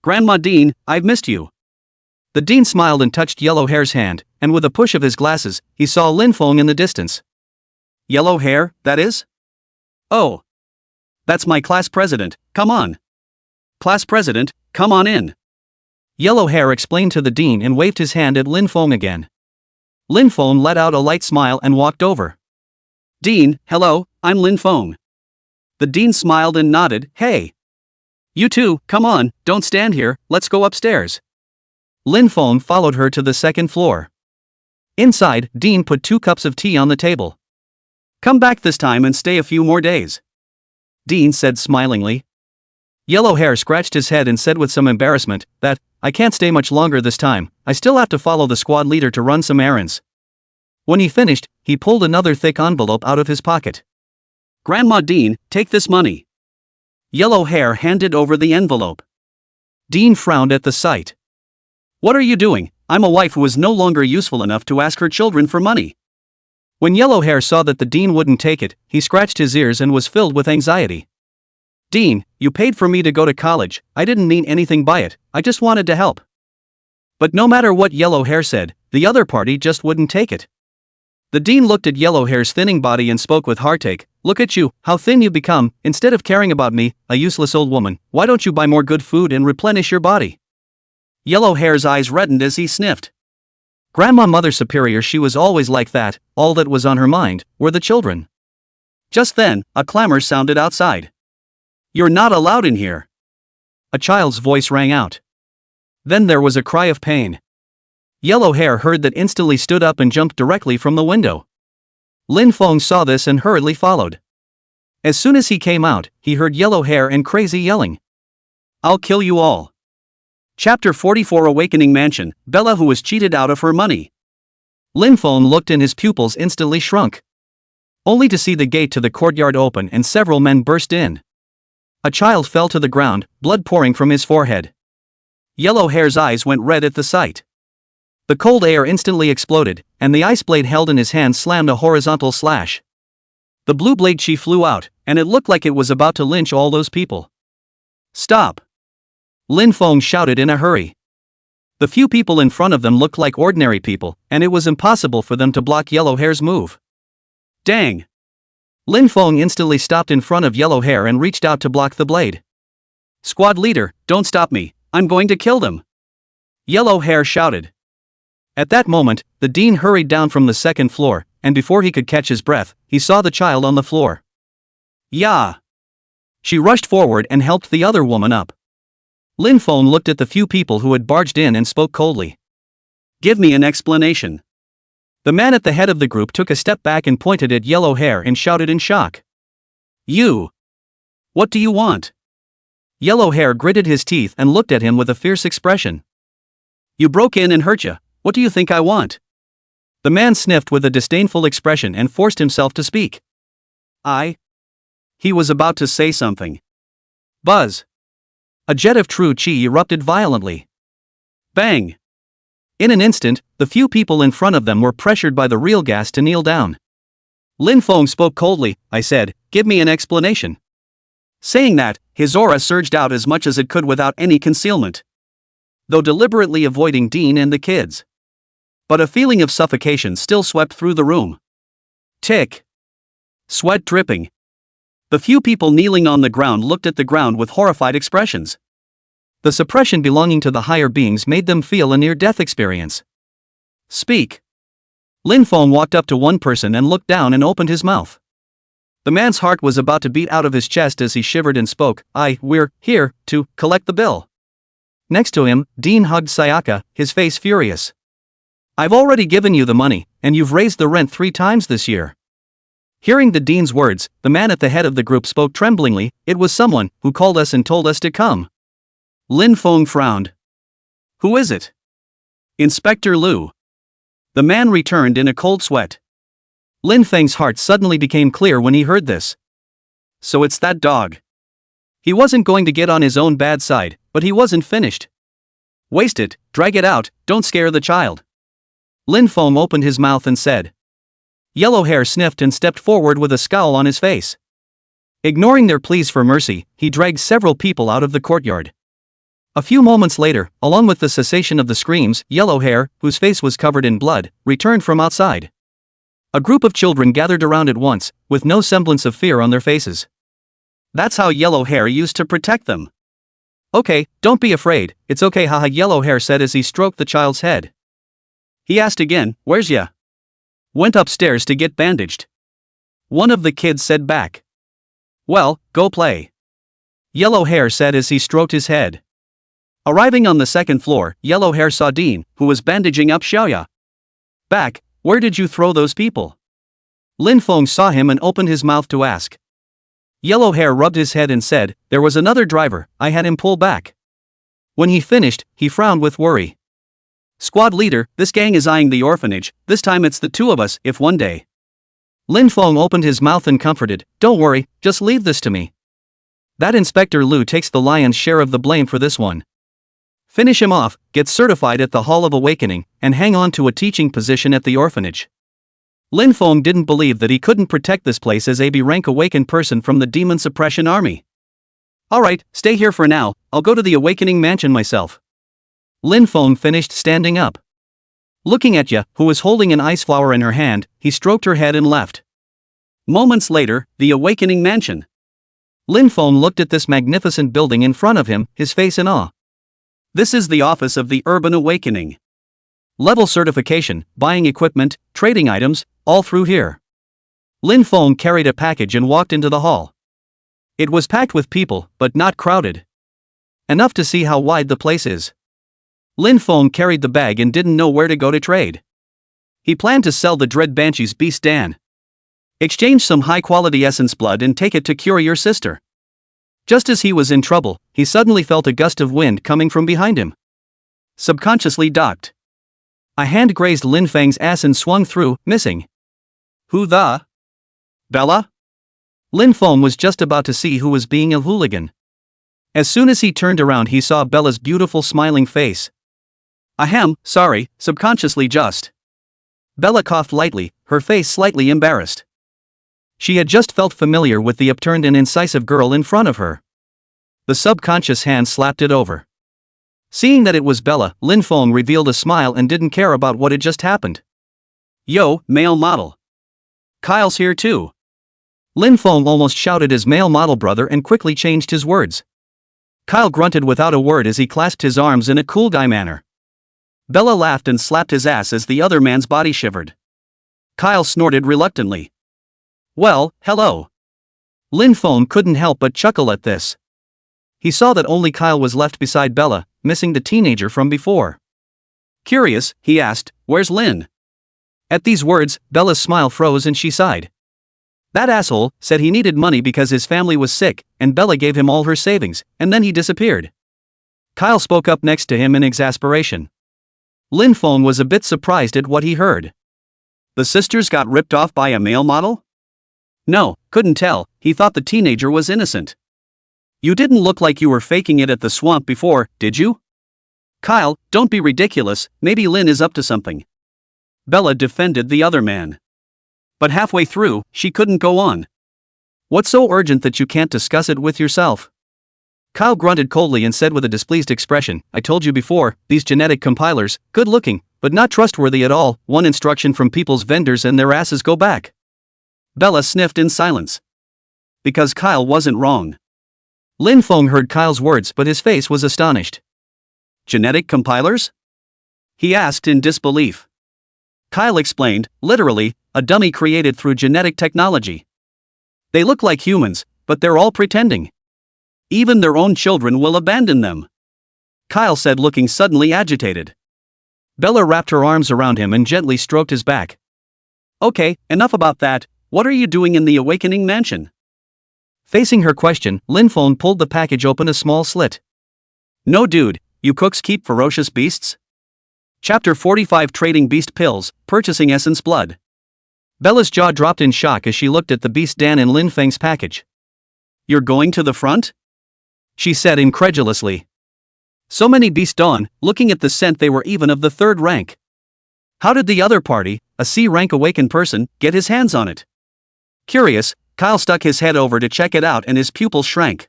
"Grandma Dean, I've missed you." The Dean smiled and touched Yellow Hair's hand, and with a push of his glasses, he saw Lin Feng in the distance. "Yellow Hair, that is?" "Oh. That's my class president, come on." "Class president, come on in." Yellow Hair explained to the Dean and waved his hand at Lin Feng again. Lin Feng let out a light smile and walked over. "Dean, hello, I'm Lin Feng." The Dean smiled and nodded, "Hey. You two, come on, don't stand here, let's go upstairs." Lin Feng followed her to the second floor. Inside, Dean put 2 cups of tea on the table. "Come back this time and stay a few more days," Dean said smilingly. Yellow Hair scratched his head and said with some embarrassment, "I can't stay much longer this time, I still have to follow the squad leader to run some errands." When he finished, he pulled another thick envelope out of his pocket. Grandma Dean, take this money. Yellow Hair handed over the envelope. Dean frowned at the sight. What are you doing? I'm a wife who is no longer useful enough to ask her children for money. When Yellow Hair saw that the Dean wouldn't take it, he scratched his ears and was filled with anxiety. Dean, you paid for me to go to college, I didn't mean anything by it, I just wanted to help. But no matter what Yellow Hair said, the other party just wouldn't take it. The Dean looked at Yellow Hair's thinning body and spoke with heartache. Look at you, how thin you've become. Instead of caring about me, a useless old woman, why don't you buy more good food and replenish your body? Yellow Hair's eyes reddened as he sniffed. Grandma Mother Superior, she was always like that. All that was on her mind were the children. Just then, a clamor sounded outside. You're not allowed in here. A child's voice rang out. Then there was a cry of pain. Yellow Hair heard that, instantly stood up and jumped directly from the window. Lin Feng saw this and hurriedly followed. As soon as he came out, he heard Yellow Hair and Crazy yelling, I'll kill you all. Chapter 44 Awakening Mansion, Bella who was cheated out of her money. Lin Feng looked and his pupils instantly shrunk. Only to see the gate to the courtyard open and several men burst in. A child fell to the ground, blood pouring from his forehead. Yellow Hair's eyes went red at the sight. The cold air instantly exploded, and the ice blade held in his hand slammed a horizontal slash. The blue blade chi flew out, and it looked like it was about to lynch all those people. Stop! Lin Feng shouted in a hurry. The few people in front of them looked like ordinary people, and it was impossible for them to block Yellow Hair's move. Dang! Lin Feng instantly stopped in front of Yellow Hair and reached out to block the blade. Squad leader, don't stop me, I'm going to kill them! Yellow Hair shouted. At that moment, the Dean hurried down from the second floor, and before he could catch his breath, he saw the child on the floor. Yeah! She rushed forward and helped the other woman up. Lin Feng looked at the few people who had barged in and spoke coldly. Give me an explanation. The man at the head of the group took a step back and pointed at Yellow Hair and shouted in shock. You! What do you want? Yellow Hair gritted his teeth and looked at him with a fierce expression. You broke in and hurt ya. What do you think I want? The man sniffed with a disdainful expression and forced himself to speak. He was about to say something. Buzz! A jet of true chi erupted violently. Bang! In an instant, the few people in front of them were pressured by the real gas to kneel down. Lin Feng spoke coldly. I said, give me an explanation. Saying that, his aura surged out as much as it could without any concealment, though deliberately avoiding Dean and the kids. But a feeling of suffocation still swept through the room. Tick. Sweat dripping. The few people kneeling on the ground looked at the ground with horrified expressions. The suppression belonging to the higher beings made them feel a near-death experience. Speak. Lin Feng walked up to one person and looked down and opened his mouth. The man's heart was about to beat out of his chest as he shivered and spoke. We're here to collect the bill. Next to him, Dean hugged Sayaka, his face furious. I've already given you the money, and you've raised the rent 3 times this year. Hearing the Dean's words, the man at the head of the group spoke tremblingly. It was someone who called us and told us to come. Lin Feng frowned. Who is it? Inspector Liu. The man returned in a cold sweat. Lin Feng's heart suddenly became clear when he heard this. So it's that dog. He wasn't going to get on his own bad side, but he wasn't finished. Waste it, drag it out, don't scare the child. Lin Feng opened his mouth and said. Yellow Hair sniffed and stepped forward with a scowl on his face. Ignoring their pleas for mercy, he dragged several people out of the courtyard. A few moments later, along with the cessation of the screams, Yellow Hair, whose face was covered in blood, returned from outside. A group of children gathered around at once, with no semblance of fear on their faces. That's how Yellow Hair used to protect them. Okay, don't be afraid, it's okay, haha, Yellow Hair said as he stroked the child's head. He asked again, where's ya? Went upstairs to get bandaged. One of the kids said back. Well, go play. Yellow Hair said as he stroked his head. Arriving on the second floor, Yellow Hair saw Dean, who was bandaging up Xiaoya. Back, where did you throw those people? Lin Feng saw him and opened his mouth to ask. Yellow Hair rubbed his head and said, there was another driver, I had him pull back. When he finished, he frowned with worry. Squad leader, this gang is eyeing the orphanage, this time it's the two of us, if one day. Lin Feng opened his mouth and comforted, don't worry, just leave this to me. That Inspector Liu takes the lion's share of the blame for this one. Finish him off, get certified at the Hall of Awakening, and hang on to a teaching position at the orphanage. Lin Feng didn't believe that he couldn't protect this place as a B-rank awakened person from the demon suppression army. Alright, stay here for now, I'll go to the Awakening Mansion myself. Lin Feng finished standing up. Looking at Ya, who was holding an ice flower in her hand, he stroked her head and left. Moments later, the Awakening Mansion. Lin Feng looked at this magnificent building in front of him, his face in awe. This is the office of the Urban Awakening. Level certification, buying equipment, trading items, all through here. Lin Feng carried a package and walked into the hall. It was packed with people, but not crowded. Enough to see how wide the place is. Lin Feng carried the bag and didn't know where to go to trade. He planned to sell the Dread Banshee's Beast Dan. Exchange some high-quality essence blood and take it to cure your sister. Just as he was in trouble, he suddenly felt a gust of wind coming from behind him. Subconsciously ducked. A hand grazed Lin Feng's ass and swung through, missing. Who the? Bella? Lin Feng was just about to see who was being a hooligan. As soon as he turned around, he saw Bella's beautiful smiling face. Ahem, sorry, subconsciously just. Bella coughed lightly, her face slightly embarrassed. She had just felt familiar with the upturned and incisive girl in front of her. The subconscious hand slapped it over. Seeing that it was Bella, Lin Feng revealed a smile and didn't care about what had just happened. Yo, male model. Kyle's here too. Lin Feng almost shouted his male model brother and quickly changed his words. Kyle grunted without a word as he clasped his arms in a cool guy manner. Bella laughed and slapped his ass as the other man's body shivered. Kyle snorted reluctantly. Well, hello. Lin Feng couldn't help but chuckle at this. He saw that only Kyle was left beside Bella, missing the teenager from before. Curious, he asked, where's Lin? At these words, Bella's smile froze and she sighed. That asshole said he needed money because his family was sick, and Bella gave him all her savings, and then he disappeared. Kyle spoke up next to him in exasperation. Lin Feng was a bit surprised at what he heard. The sisters got ripped off by a male model? No, couldn't tell, he thought the teenager was innocent. You didn't look like you were faking it at the swamp before, did you? Kyle, don't be ridiculous, maybe Lin is up to something. Bella defended the other man. But halfway through, she couldn't go on. What's so urgent that you can't discuss it with yourself? Kyle grunted coldly and said with a displeased expression, I told you before, these genetic compilers, good looking, but not trustworthy at all, one instruction from people's vendors and their asses go back. Bella sniffed in silence. Because Kyle wasn't wrong. Lin Feng heard Kyle's words but his face was astonished. Genetic compilers? He asked in disbelief. Kyle explained, literally, a dummy created through genetic technology. They look like humans, but they're all pretending. Even their own children will abandon them. Kyle said, looking suddenly agitated. Bella wrapped her arms around him and gently stroked his back. Okay, enough about that, what are you doing in the Awakening Mansion? Facing her question, Lin Feng pulled the package open a small slit. No dude, you cooks keep ferocious beasts? Chapter 45 Trading Beast Pills, Purchasing Essence Blood. Bella's jaw dropped in shock as she looked at the Beast Dan in Lin Feng's package. You're going to the front? She said incredulously. So many Beast Dan, looking at the scent they were even of the third rank. How did the other party, a C-rank awakened person, get his hands on it? Curious, Kyle stuck his head over to check it out and his pupils shrank.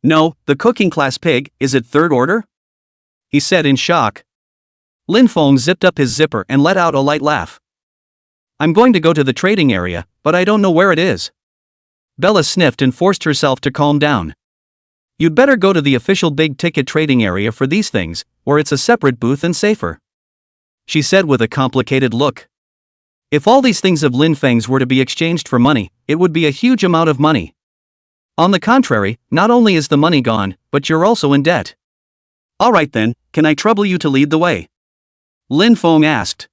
No, the cooking class pig, is it third order? He said in shock. Lin Feng zipped up his zipper and let out a light laugh. I'm going to go to the trading area, but I don't know where it is. Bella sniffed and forced herself to calm down. You'd better go to the official big-ticket trading area for these things, where it's a separate booth and safer. She said with a complicated look. If all these things of Lin Feng's were to be exchanged for money, it would be a huge amount of money. On the contrary, not only is the money gone, but you're also in debt. Alright then, can I trouble you to lead the way? Lin Feng asked.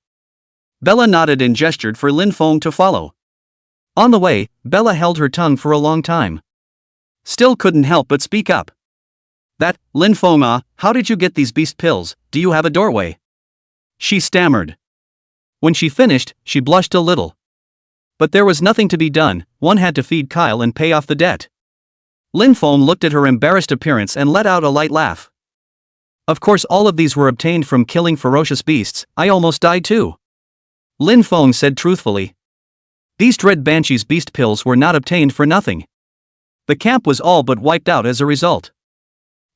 Bella nodded and gestured for Lin Feng to follow. On the way, Bella held her tongue for a long time. Still couldn't help but speak up. Lin Feng, how did you get these beast pills, do you have a doorway? she stammered. When she finished, she blushed a little. But there was nothing to be done, one had to feed Kyle and pay off the debt. Lin Feng looked at her embarrassed appearance and let out a light laugh. Of course all of these were obtained from killing ferocious beasts, I almost died too. Lin Feng said truthfully. These dread Banshee's beast pills were not obtained for nothing. The camp was all but wiped out as a result.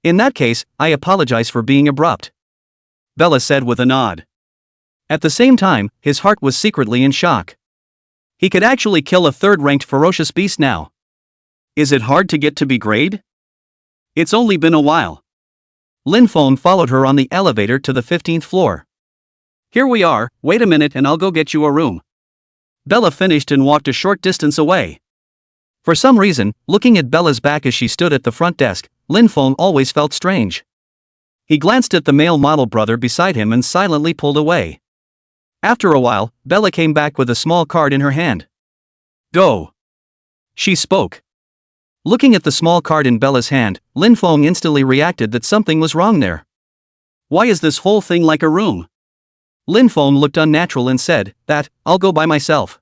In that case, I apologize for being abrupt. Bella said with a nod. At the same time, his heart was secretly in shock. He could actually kill a third-ranked ferocious beast now. Is it hard to get to be grade? It's only been a while. Lin Feng followed her on the elevator to the 15th floor. Here we are, wait a minute and I'll go get you a room. Bella finished and walked a short distance away. For some reason, looking at Bella's back as she stood at the front desk, Lin Feng always felt strange. He glanced at the male model brother beside him and silently pulled away. After a while, Bella came back with a small card in her hand. Go. She spoke. Looking at the small card in Bella's hand, Lin Feng instantly reacted that something was wrong there. Why is this whole thing like a room? Lin Feng looked unnatural and said, I'll go by myself.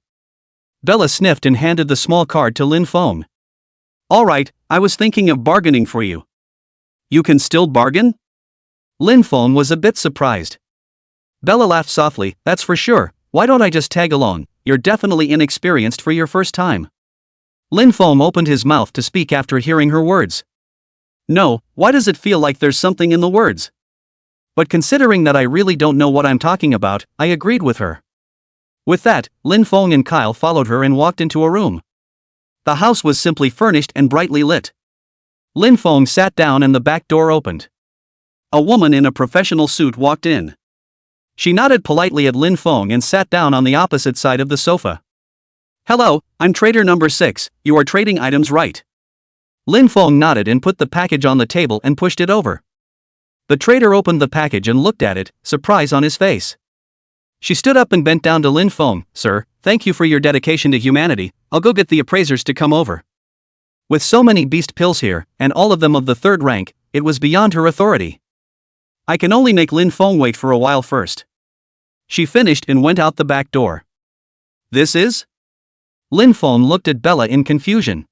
Bella sniffed and handed the small card to Lin Feng. Alright, I was thinking of bargaining for you. You can still bargain? Lin Feng was a bit surprised. Bella laughed softly, that's for sure, why don't I just tag along, you're definitely inexperienced for your first time. Lin Feng opened his mouth to speak after hearing her words. No, why does it feel like there's something in the words? But considering that I really don't know what I'm talking about, I agreed with her. With that, Lin Feng and Kyle followed her and walked into a room. The house was simply furnished and brightly lit. Lin Feng sat down and the back door opened. A woman in a professional suit walked in. She nodded politely at Lin Feng and sat down on the opposite side of the sofa. Hello, I'm trader number 6, you are trading items right? Lin Feng nodded and put the package on the table and pushed it over. The trader opened the package and looked at it, surprise on his face. She stood up and bent down to Lin Feng, Sir, thank you for your dedication to humanity, I'll go get the appraisers to come over. With so many beast pills here, and all of them of the 3rd rank, it was beyond her authority. I can only make Lin Feng wait for a while first. She finished and went out the back door. This is? Lin Feng looked at Bella in confusion.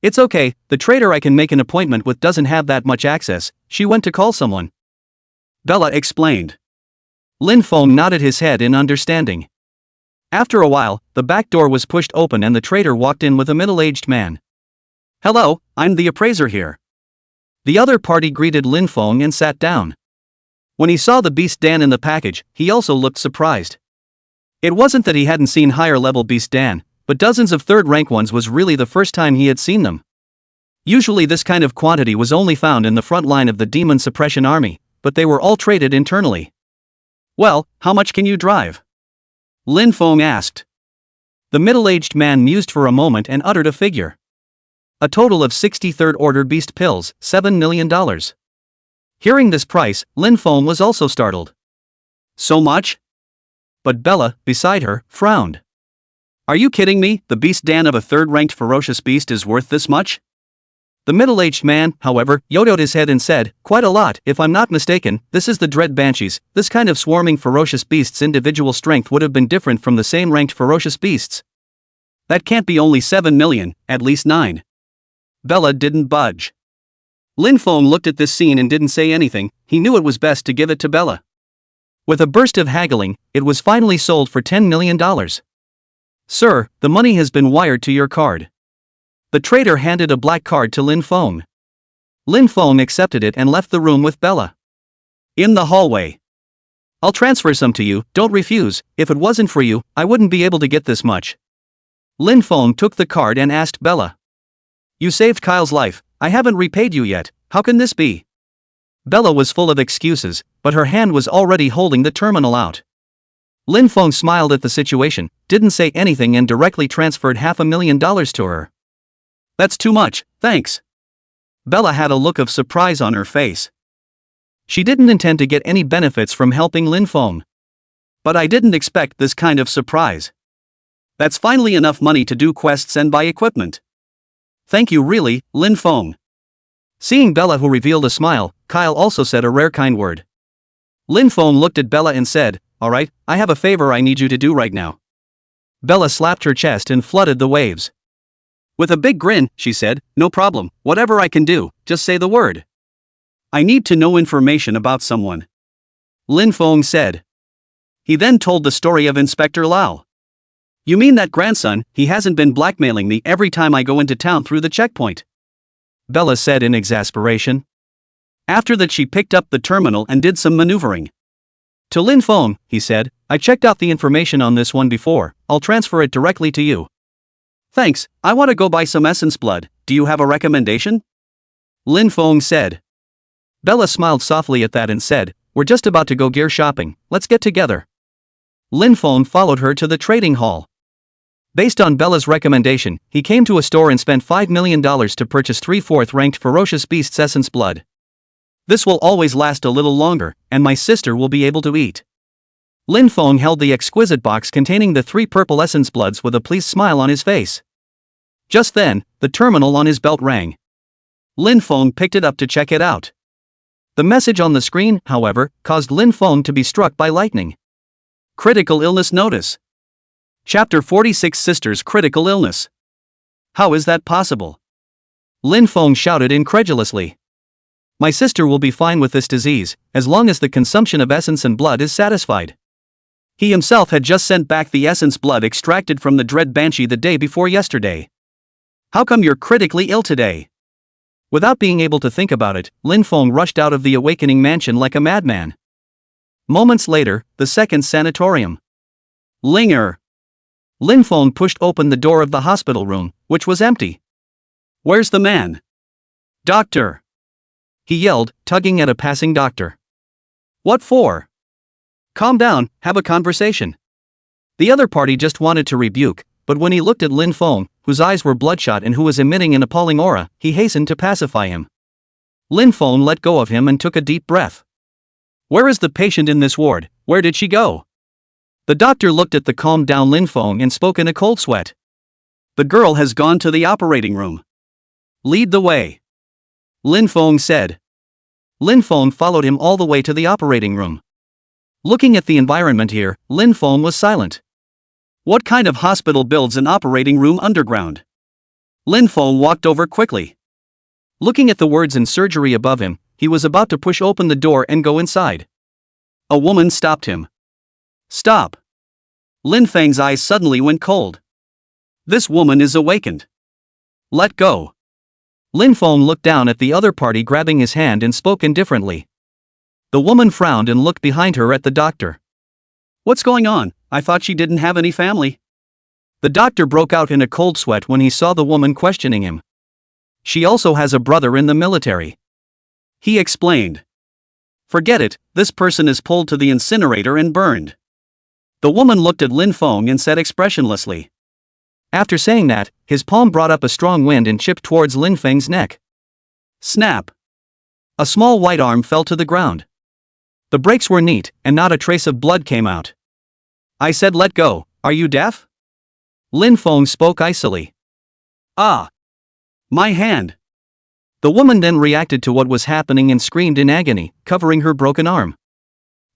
It's okay, the trader I can make an appointment with doesn't have that much access, she went to call someone. Bella explained. Lin Feng nodded his head in understanding. After a while, the back door was pushed open and the trader walked in with a middle-aged man. Hello, I'm the appraiser here. The other party greeted Lin Feng and sat down. When he saw the beast Dan in the package, he also looked surprised. It wasn't that he hadn't seen higher-level beast Dan, but dozens of 3rd-rank ones was really the first time he had seen them. Usually this kind of quantity was only found in the front line of the demon suppression army, but they were all traded internally. Well, how much can you drive? Lin Feng asked. The middle-aged man mused for a moment and uttered a figure. A total of 60 third-order beast pills, $7 million. Hearing this price, Lin Feng was also startled. So much? But Bella, beside her, frowned. Are you kidding me? The beast Dan of a 3rd-ranked ferocious beast is worth this much? The middle-aged man, however, yodeled his head and said, quite a lot, if I'm not mistaken, this is the dread Banshees, this kind of swarming ferocious beast's individual strength would have been different from the same ranked ferocious beasts. That can't be only 7 million, at least 9. Bella didn't budge. Lin Feng looked at this scene and didn't say anything, he knew it was best to give it to Bella. With a burst of haggling, it was finally sold for $10 million. Sir, the money has been wired to your card. The trader handed a black card to Lin Feng. Lin Feng accepted it and left the room with Bella. In the hallway. I'll transfer some to you, don't refuse, if it wasn't for you, I wouldn't be able to get this much. Lin Feng took the card and asked Bella. You saved Kyle's life, I haven't repaid you yet, how can this be? Bella was full of excuses, but her hand was already holding the terminal out. Lin Feng smiled at the situation, didn't say anything and directly transferred $500,000 to her. That's too much, thanks. Bella had a look of surprise on her face. She didn't intend to get any benefits from helping Lin Feng. But I didn't expect this kind of surprise. That's finally enough money to do quests and buy equipment. Thank you really, Lin Feng. Seeing Bella who revealed a smile, Kyle also said a rare kind word. Lin Feng looked at Bella and said, "Alright, I have a favor I need you to do right now." Bella slapped her chest and flooded the waves. With a big grin, she said, "No problem, whatever I can do, just say the word." "I need to know information about someone," Lin Feng said. He then told the story of Inspector Lau. "You mean that grandson? He hasn't been blackmailing me every time I go into town through the checkpoint?" Bella said in exasperation. After that she picked up the terminal and did some maneuvering. To Lin Feng, he said, "I checked out the information on this one before, I'll transfer it directly to you." "Thanks, I want to go buy some essence blood, do you have a recommendation?" Lin Feng said. Bella smiled softly at that and said, "We're just about to go gear shopping, let's get together." Lin Feng followed her to the trading hall. Based on Bella's recommendation, he came to a store and spent $5 million to purchase 3/4 ranked ferocious beast's essence blood. "This will always last a little longer, and my sister will be able to eat." Lin Feng held the exquisite box containing the 3 purple essence bloods with a pleased smile on his face. Just then, the terminal on his belt rang. Lin Feng picked it up to check it out. The message on the screen, however, caused Lin Feng to be struck by lightning. Critical illness notice. Chapter 46 Sister's critical illness. How is that possible? Lin Feng shouted incredulously. "My sister will be fine with this disease, as long as the consumption of essence and blood is satisfied." He himself had just sent back the essence blood extracted from the dread Banshee the day before yesterday. "How come you're critically ill today?" Without being able to think about it, Lin Feng rushed out of the awakening mansion like a madman. Moments later, the second sanatorium. Linger. Lin Feng pushed open the door of the hospital room, which was empty. "Where's the man?" "Doctor!" he yelled, tugging at a passing doctor. "What for?" "Calm down, have a conversation." The other party just wanted to rebuke, but when he looked at Lin Feng, whose eyes were bloodshot and who was emitting an appalling aura, he hastened to pacify him. Lin Feng let go of him and took a deep breath. "Where is the patient in this ward? Where did she go?" The doctor looked at the calmed down Lin Feng and spoke in a cold sweat. "The girl has gone to the operating room." "Lead the way," Lin Feng said. Lin Feng followed him all the way to the operating room. Looking at the environment here, Lin Feng was silent. What kind of hospital builds an operating room underground? Lin Feng walked over quickly. Looking at the words in surgery above him, he was about to push open the door and go inside. A woman stopped him. "Stop." Lin Feng's eyes suddenly went cold. "This woman is awakened. Let go." Lin Feng looked down at the other party grabbing his hand and spoke indifferently. The woman frowned and looked behind her at the doctor. "What's going on? I thought she didn't have any family." The doctor broke out in a cold sweat when he saw the woman questioning him. "She also has a brother in the military," he explained. "Forget it, this person is pulled to the incinerator and burned." The woman looked at Lin Feng and said expressionlessly. After saying that, his palm brought up a strong wind and chipped towards Lin Feng's neck. Snap! A small white arm fell to the ground. The breaks were neat, and not a trace of blood came out. "I said let go, are you deaf?" Lin Feng spoke icily. "Ah! My hand!" The woman then reacted to what was happening and screamed in agony, covering her broken arm.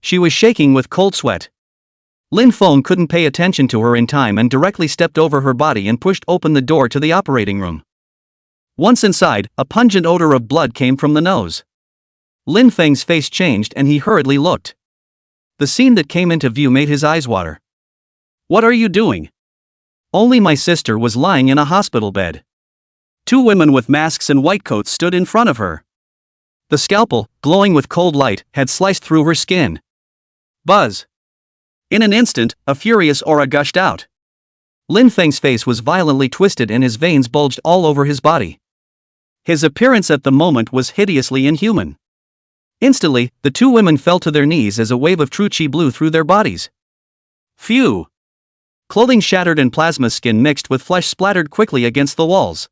She was shaking with cold sweat. Lin Feng couldn't pay attention to her in time and directly stepped over her body and pushed open the door to the operating room. Once inside, a pungent odor of blood came from the nose. Lin Feng's face changed and he hurriedly looked. The scene that came into view made his eyes water. "What are you doing?" Only my sister was lying in a hospital bed. Two women with masks and white coats stood in front of her. The scalpel, glowing with cold light, had sliced through her skin. Buzz! In an instant, a furious aura gushed out. Lin Feng's face was violently twisted and his veins bulged all over his body. His appearance at the moment was hideously inhuman. Instantly, the two women fell to their knees as a wave of true chi blew through their bodies. Phew! Clothing shattered and plasma skin mixed with flesh splattered quickly against the walls.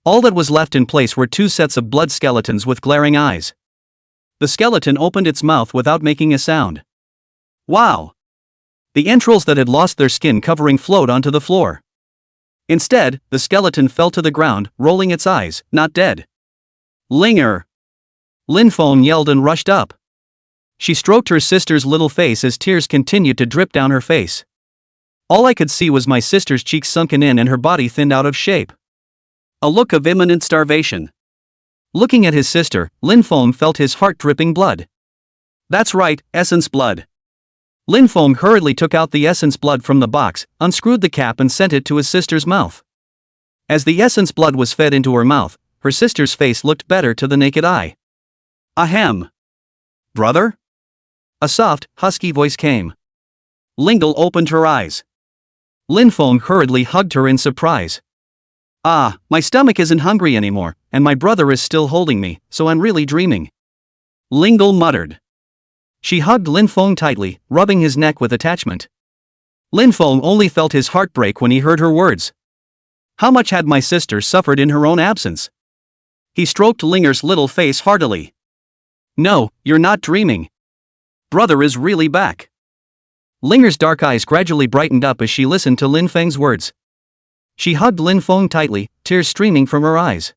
All that was left in place were two sets of blood skeletons with glaring eyes. The skeleton opened its mouth without making a sound. Wow! The entrails that had lost their skin covering flowed onto the floor. Instead, the skeleton fell to the ground, rolling its eyes, not dead. Linger! Lin Feng yelled and rushed up. She stroked her sister's little face as tears continued to drip down her face. All I could see was my sister's cheeks sunken in and her body thinned out of shape. A look of imminent starvation. Looking at his sister, Lin Feng felt his heart dripping blood. That's right, essence blood. Lin Feng hurriedly took out the essence blood from the box, unscrewed the cap and sent it to his sister's mouth. As the essence blood was fed into her mouth, her sister's face looked better to the naked eye. Ahem. Brother? A soft, husky voice came. Lingle opened her eyes. Lin Feng hurriedly hugged her in surprise. Ah, my stomach isn't hungry anymore, and my brother is still holding me, so I'm really dreaming. Lingle muttered. She hugged Lin Feng tightly, rubbing his neck with attachment. Lin Feng only felt his heart break when he heard her words. How much had my sister suffered in her own absence? He stroked Linger's little face heartily. No, you're not dreaming. Brother is really back. Linger's dark eyes gradually brightened up as she listened to Lin Feng's words. She hugged Lin Feng tightly, tears streaming from her eyes.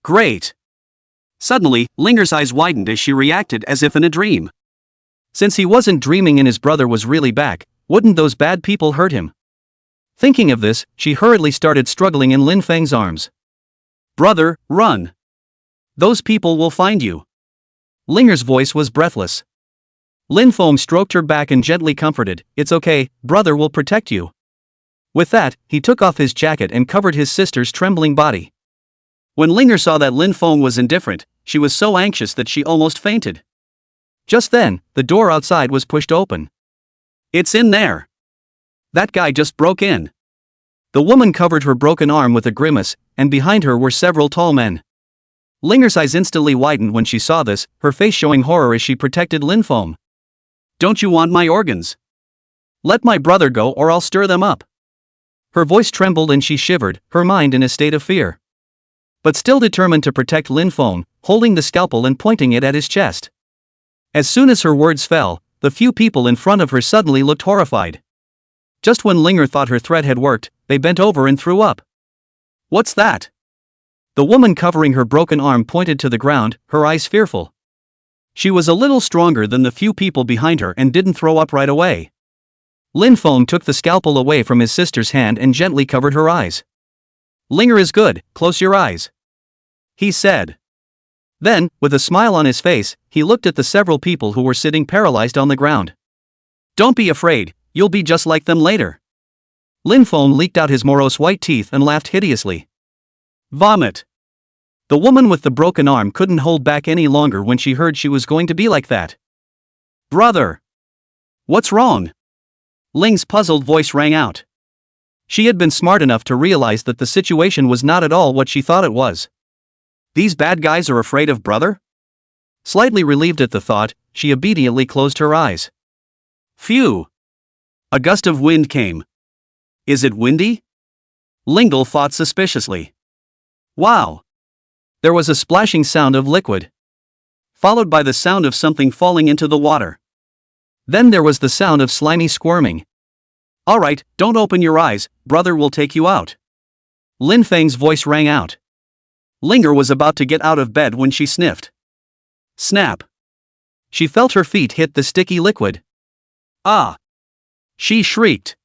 Great! Suddenly, Linger's eyes widened as she reacted as if in a dream. Since he wasn't dreaming and his brother was really back, wouldn't those bad people hurt him? Thinking of this, she hurriedly started struggling in Lin Feng's arms. Brother, run! Those people will find you. Linger's voice was breathless. Lin Feng stroked her back and gently comforted, It's okay, brother will protect you. With that, he took off his jacket and covered his sister's trembling body. When Linger saw that Lin Feng was indifferent, she was so anxious that she almost fainted. Just then, the door outside was pushed open. It's in there. That guy just broke in. The woman covered her broken arm with a grimace, and behind her were several tall men. Linger's eyes instantly widened when she saw this, her face showing horror as she protected Lin Feng. Don't you want my organs? Let my brother go or I'll stir them up. Her voice trembled and she shivered, her mind in a state of fear. But still determined to protect Lin Feng, holding the scalpel and pointing it at his chest. As soon as her words fell, the few people in front of her suddenly looked horrified. Just when Linger thought her threat had worked, they bent over and threw up. What's that? The woman covering her broken arm pointed to the ground, her eyes fearful. She was a little stronger than the few people behind her and didn't throw up right away. Lin Feng took the scalpel away from his sister's hand and gently covered her eyes. Linger is good, close your eyes. He said. Then, with a smile on his face, he looked at the several people who were sitting paralyzed on the ground. Don't be afraid, you'll be just like them later. Lin Feng leaked out his morose white teeth and laughed hideously. Vomit. The woman with the broken arm couldn't hold back any longer when she heard she was going to be like that. Brother! What's wrong? Ling's puzzled voice rang out. She had been smart enough to realize that the situation was not at all what she thought it was. These bad guys are afraid of brother? Slightly relieved at the thought, she obediently closed her eyes. Phew! A gust of wind came. Is it windy? Lingle thought suspiciously. Wow! There was a splashing sound of liquid, followed by the sound of something falling into the water. Then there was the sound of slimy squirming. Alright, don't open your eyes, brother will take you out. Lin Feng's voice rang out. Linger was about to get out of bed when she sniffed. Snap! She felt her feet hit the sticky liquid. Ah! She shrieked.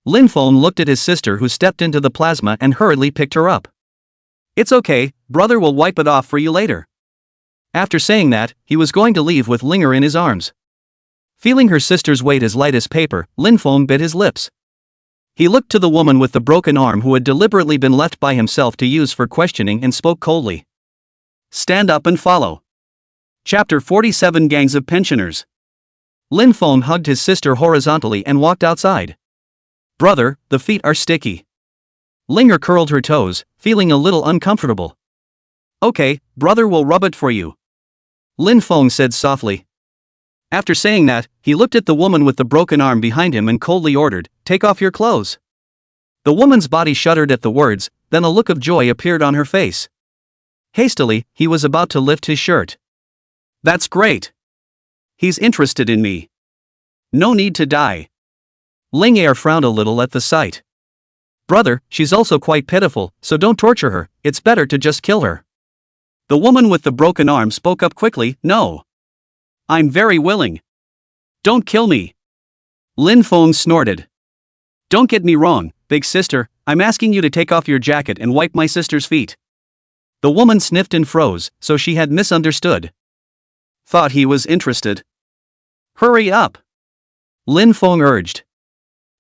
Lin Feng looked at his sister who stepped into the plasma and hurriedly picked her up. It's okay, brother will wipe it off for you later. After saying that, he was going to leave with Linger in his arms. Feeling her sister's weight as light as paper, Lin Feng bit his lips. He looked to the woman with the broken arm who had deliberately been left by himself to use for questioning and spoke coldly. Stand up and follow. Chapter 47 Gangs of Pensioners. Lin Feng hugged his sister horizontally and walked outside. Brother, the feet are sticky. Linger curled her toes, feeling a little uncomfortable. Okay, brother will rub it for you. Lin Feng said softly. After saying that, he looked at the woman with the broken arm behind him and coldly ordered, Take off your clothes. The woman's body shuddered at the words, then a look of joy appeared on her face. Hastily, he was about to lift his shirt. That's great. He's interested in me. No need to die. Ling Er frowned a little at the sight. Brother, she's also quite pitiful, so don't torture her, it's better to just kill her. The woman with the broken arm spoke up quickly, No. I'm very willing. Don't kill me. Lin Feng snorted. Don't get me wrong, big sister, I'm asking you to take off your jacket and wipe my sister's feet. The woman sniffed and froze, so she had misunderstood. Thought he was interested. Hurry up. Lin Feng urged.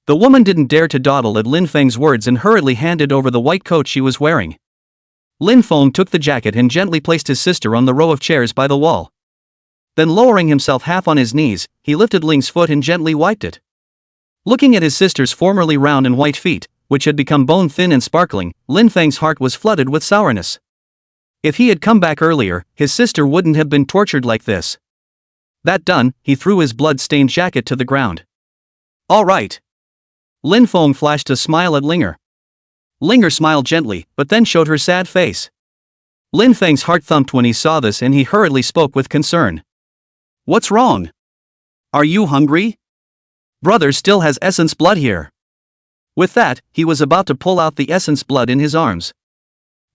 The woman didn't dare to dawdle at Lin Feng's words and hurriedly handed over the white coat she was wearing. Lin Feng took the jacket and gently placed his sister on the row of chairs by the wall. Then lowering himself half on his knees, he lifted Ling's foot and gently wiped it. Looking at his sister's formerly round and white feet, which had become bone-thin and sparkling, Lin Feng's heart was flooded with sourness. If he had come back earlier, his sister wouldn't have been tortured like this. That done, he threw his blood-stained jacket to the ground. All right. Lin Feng flashed a smile at Linger. Linger smiled gently, but then showed her sad face. Lin Feng's heart thumped when he saw this and he hurriedly spoke with concern. What's wrong? Are you hungry? Brother still has essence blood here. With that, he was about to pull out the essence blood in his arms.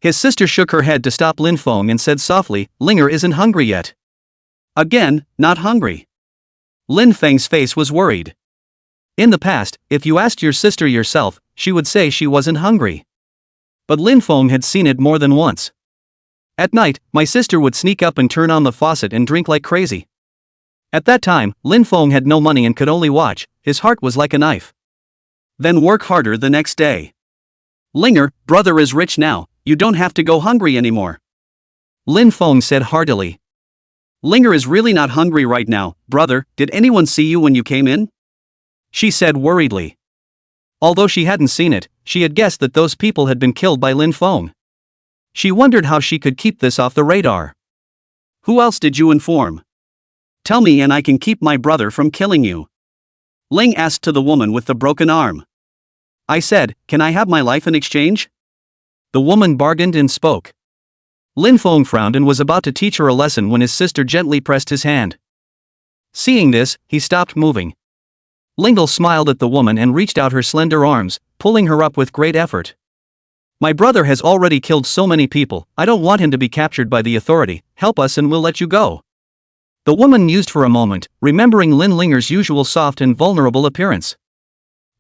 His sister shook her head to stop Lin Feng and said softly, Linger isn't hungry yet. Again, not hungry. Lin Feng's face was worried. In the past, if you asked your sister yourself, she would say she wasn't hungry. But Lin Feng had seen it more than once. At night, my sister would sneak up and turn on the faucet and drink like crazy. At that time, Lin Feng had no money and could only watch. His heart was like a knife. Then work harder the next day. Linger, brother is rich now, you don't have to go hungry anymore. Lin Feng said heartily. Linger is really not hungry right now, brother, did anyone see you when you came in? She said worriedly. Although she hadn't seen it, she had guessed that those people had been killed by Lin Feng. She wondered how she could keep this off the radar. Who else did you inform? Tell me and I can keep my brother from killing you. Ling asked to the woman with the broken arm. I said, can I have my life in exchange? The woman bargained and spoke. Lin Feng frowned and was about to teach her a lesson when his sister gently pressed his hand. Seeing this, he stopped moving. Lingle smiled at the woman and reached out her slender arms, pulling her up with great effort. My brother has already killed so many people, I don't want him to be captured by the authority, help us and we'll let you go. The woman mused for a moment, remembering Lin Linger's usual soft and vulnerable appearance.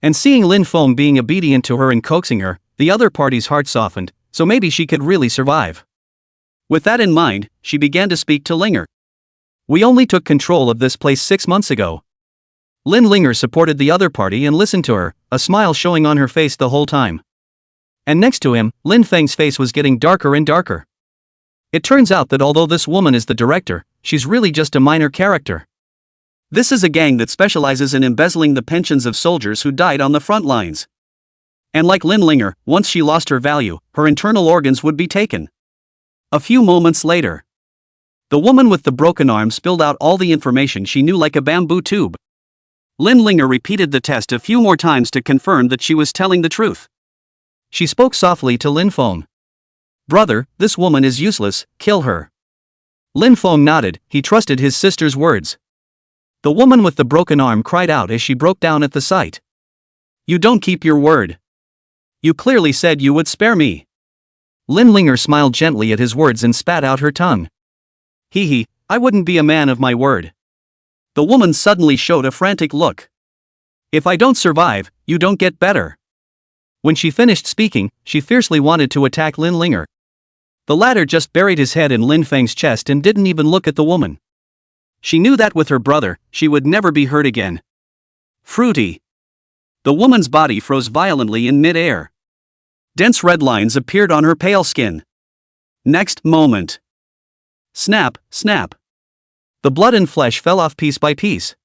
And seeing Lin Feng being obedient to her and coaxing her, the other party's heart softened, so maybe she could really survive. With that in mind, she began to speak to Linger. We only took control of this place 6 months ago. Lin Linger supported the other party and listened to her, a smile showing on her face the whole time. And next to him, Lin Feng's face was getting darker and darker. It turns out that although this woman is the director, she's really just a minor character. This is a gang that specializes in embezzling the pensions of soldiers who died on the front lines. And like Lin Linger, once she lost her value, her internal organs would be taken. A few moments later, the woman with the broken arm spilled out all the information she knew like a bamboo tube. Lin Linger repeated the test a few more times to confirm that she was telling the truth. She spoke softly to Lin Feng. Brother, this woman is useless, kill her. Lin Feng nodded, he trusted his sister's words. The woman with the broken arm cried out as she broke down at the sight. You don't keep your word. You clearly said you would spare me. Lin Linger smiled gently at his words and spat out her tongue. Hee, I wouldn't be a man of my word. The woman suddenly showed a frantic look. If I don't survive, you don't get better. When she finished speaking, she fiercely wanted to attack Lin Linger. The latter just buried his head in Lin Feng's chest and didn't even look at the woman. She knew that with her brother, she would never be hurt again. Fruity. The woman's body froze violently in mid-air. Dense red lines appeared on her pale skin. Next moment. Snap, snap. The blood and flesh fell off piece by piece.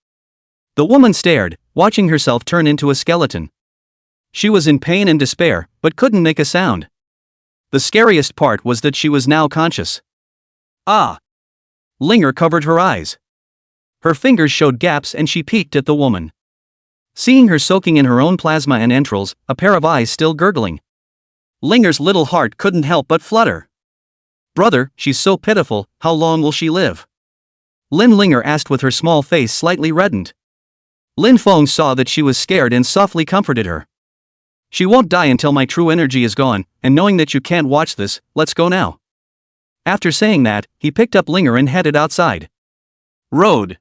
The woman stared, watching herself turn into a skeleton. She was in pain and despair, but couldn't make a sound. The scariest part was that she was now conscious. Ah! Linger covered her eyes. Her fingers showed gaps and she peeked at the woman. Seeing her soaking in her own plasma and entrails, a pair of eyes still gurgling. Linger's little heart couldn't help but flutter. Brother, she's so pitiful, how long will she live? Lin Linger asked with her small face slightly reddened. Lin Feng saw that she was scared and softly comforted her. She won't die until my true energy is gone, and knowing that you can't watch this, let's go now. After saying that, he picked up Linger and headed outside. Road.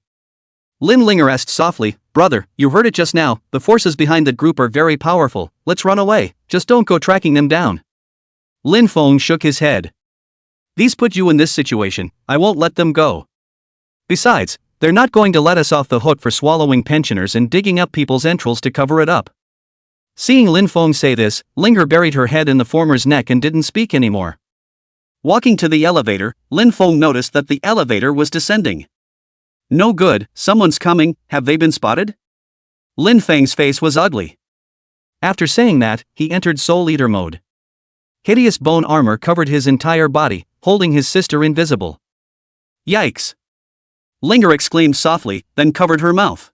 Lin Linger asked softly, "Brother, you heard it just now, the forces behind that group are very powerful, let's run away, just don't go tracking them down." Lin Feng shook his head. "These put you in this situation, I won't let them go. Besides, they're not going to let us off the hook for swallowing pensioners and digging up people's entrails to cover it up." Seeing Lin Feng say this, Linger buried her head in the former's neck and didn't speak anymore. Walking to the elevator, Lin Feng noticed that the elevator was descending. "No good, someone's coming, have they been spotted?" Lin Feng's face was ugly. After saying that, he entered Soul Eater mode. Hideous bone armor covered his entire body, holding his sister invisible. Yikes! Linger exclaimed softly, then covered her mouth.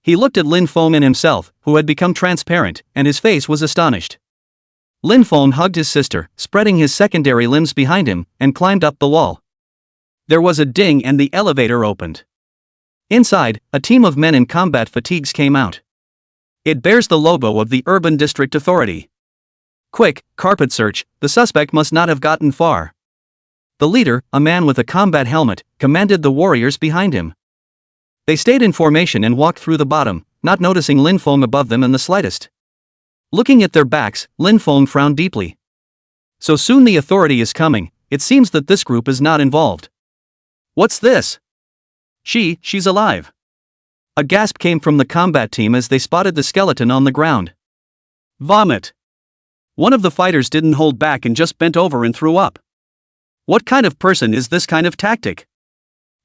He looked at Lin Feng and himself, who had become transparent, and his face was astonished. Lin Feng hugged his sister, spreading his secondary limbs behind him, and climbed up the wall. There was a ding and the elevator opened. Inside, a team of men in combat fatigues came out. It bears the logo of the Urban District Authority. Quick, carpet search, the suspect must not have gotten far. The leader, a man with a combat helmet, commanded the warriors behind him. They stayed in formation and walked through the bottom, not noticing Lin Feng above them in the slightest. Looking at their backs, Lin Feng frowned deeply. So soon the authority is coming, it seems that this group is not involved. What's this? She's alive. A gasp came from the combat team as they spotted the skeleton on the ground. Vomit. One of the fighters didn't hold back and just bent over and threw up. What kind of person is this kind of tactic?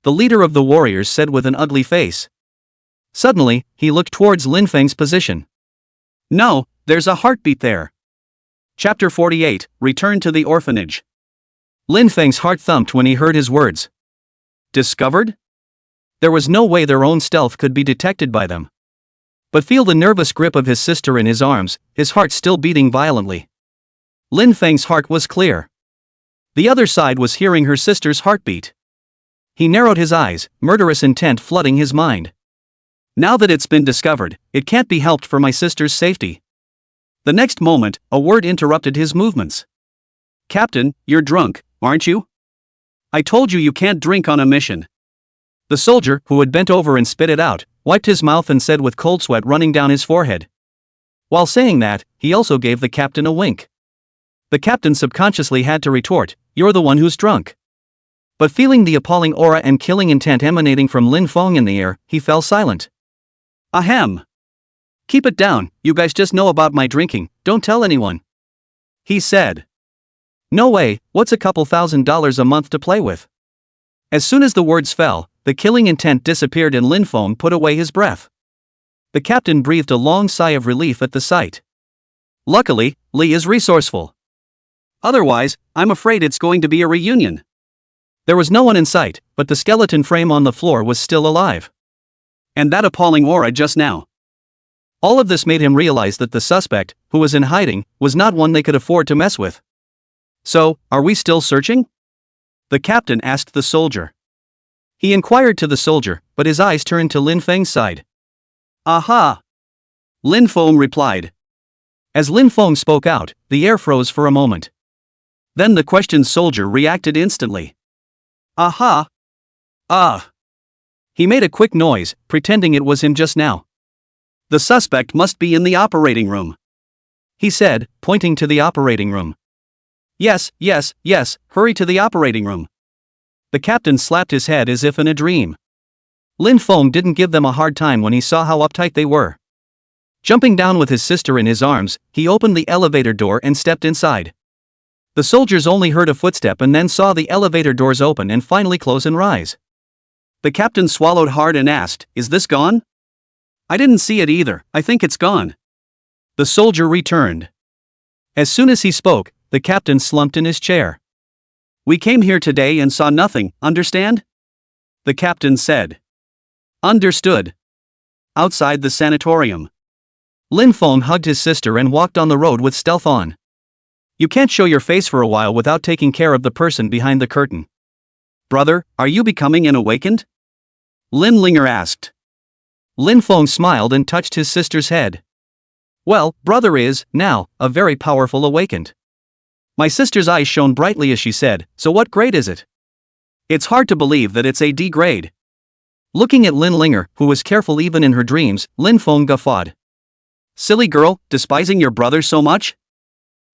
The leader of the warriors said with an ugly face. Suddenly, he looked towards Lin Feng's position. No, there's a heartbeat there. Chapter 48, Return to the Orphanage. Lin Feng's heart thumped when he heard his words. Discovered? There was no way their own stealth could be detected by them. But feel the nervous grip of his sister in his arms, his heart still beating violently. Lin Feng's heart was clear. The other side was hearing her sister's heartbeat. He narrowed his eyes, murderous intent flooding his mind. Now that it's been discovered, it can't be helped for my sister's safety. The next moment, a word interrupted his movements. Captain, you're drunk, aren't you? I told you you can't drink on a mission. The soldier, who had bent over and spit it out, wiped his mouth and said with cold sweat running down his forehead. While saying that, he also gave the captain a wink. The captain subconsciously had to retort, "You're the one who's drunk." But feeling the appalling aura and killing intent emanating from Lin Feng in the air, he fell silent. Ahem. Keep it down, you guys just know about my drinking, don't tell anyone. He said. No way, what's a couple $1,000s a month to play with? As soon as the words fell, the killing intent disappeared and Lin Feng put away his breath. The captain breathed a long sigh of relief at the sight. Luckily, Li is resourceful. Otherwise, I'm afraid it's going to be a reunion. There was no one in sight, but the skeleton frame on the floor was still alive. And that appalling aura just now. All of this made him realize that the suspect, who was in hiding, was not one they could afford to mess with. So, are we still searching? The captain asked the soldier. He inquired to the soldier, but his eyes turned to Lin Feng's side. Aha! Lin Feng replied. As Lin Feng spoke out, the air froze for a moment. Then the questioned soldier reacted instantly. Aha! Ah! He made a quick noise, pretending it was him just now. The suspect must be in the operating room. He said, pointing to the operating room. Yes, hurry to the operating room. The captain slapped his head as if in a dream. Lin Feng didn't give them a hard time when he saw how uptight they were. Jumping down with his sister in his arms, he opened the elevator door and stepped inside. The soldiers only heard a footstep and then saw the elevator doors open and finally close and rise. The captain swallowed hard and asked, "Is this gone?" "I didn't see it either, I think it's gone." The soldier returned. As soon as he spoke, the captain slumped in his chair. "We came here today and saw nothing, understand?" The captain said. Understood. Outside the sanatorium. Lin Feng hugged his sister and walked on the road with stealth on. You can't show your face for a while without taking care of the person behind the curtain. Brother, are you becoming an awakened? Lin Linger asked. Lin Feng smiled and touched his sister's head. Well, brother is, now, a very powerful awakened. My sister's eyes shone brightly as she said, so what grade is it? It's hard to believe that it's a D grade. Looking at Lin Linger, who was careful even in her dreams, Lin Feng guffawed. Silly girl, despising your brother so much?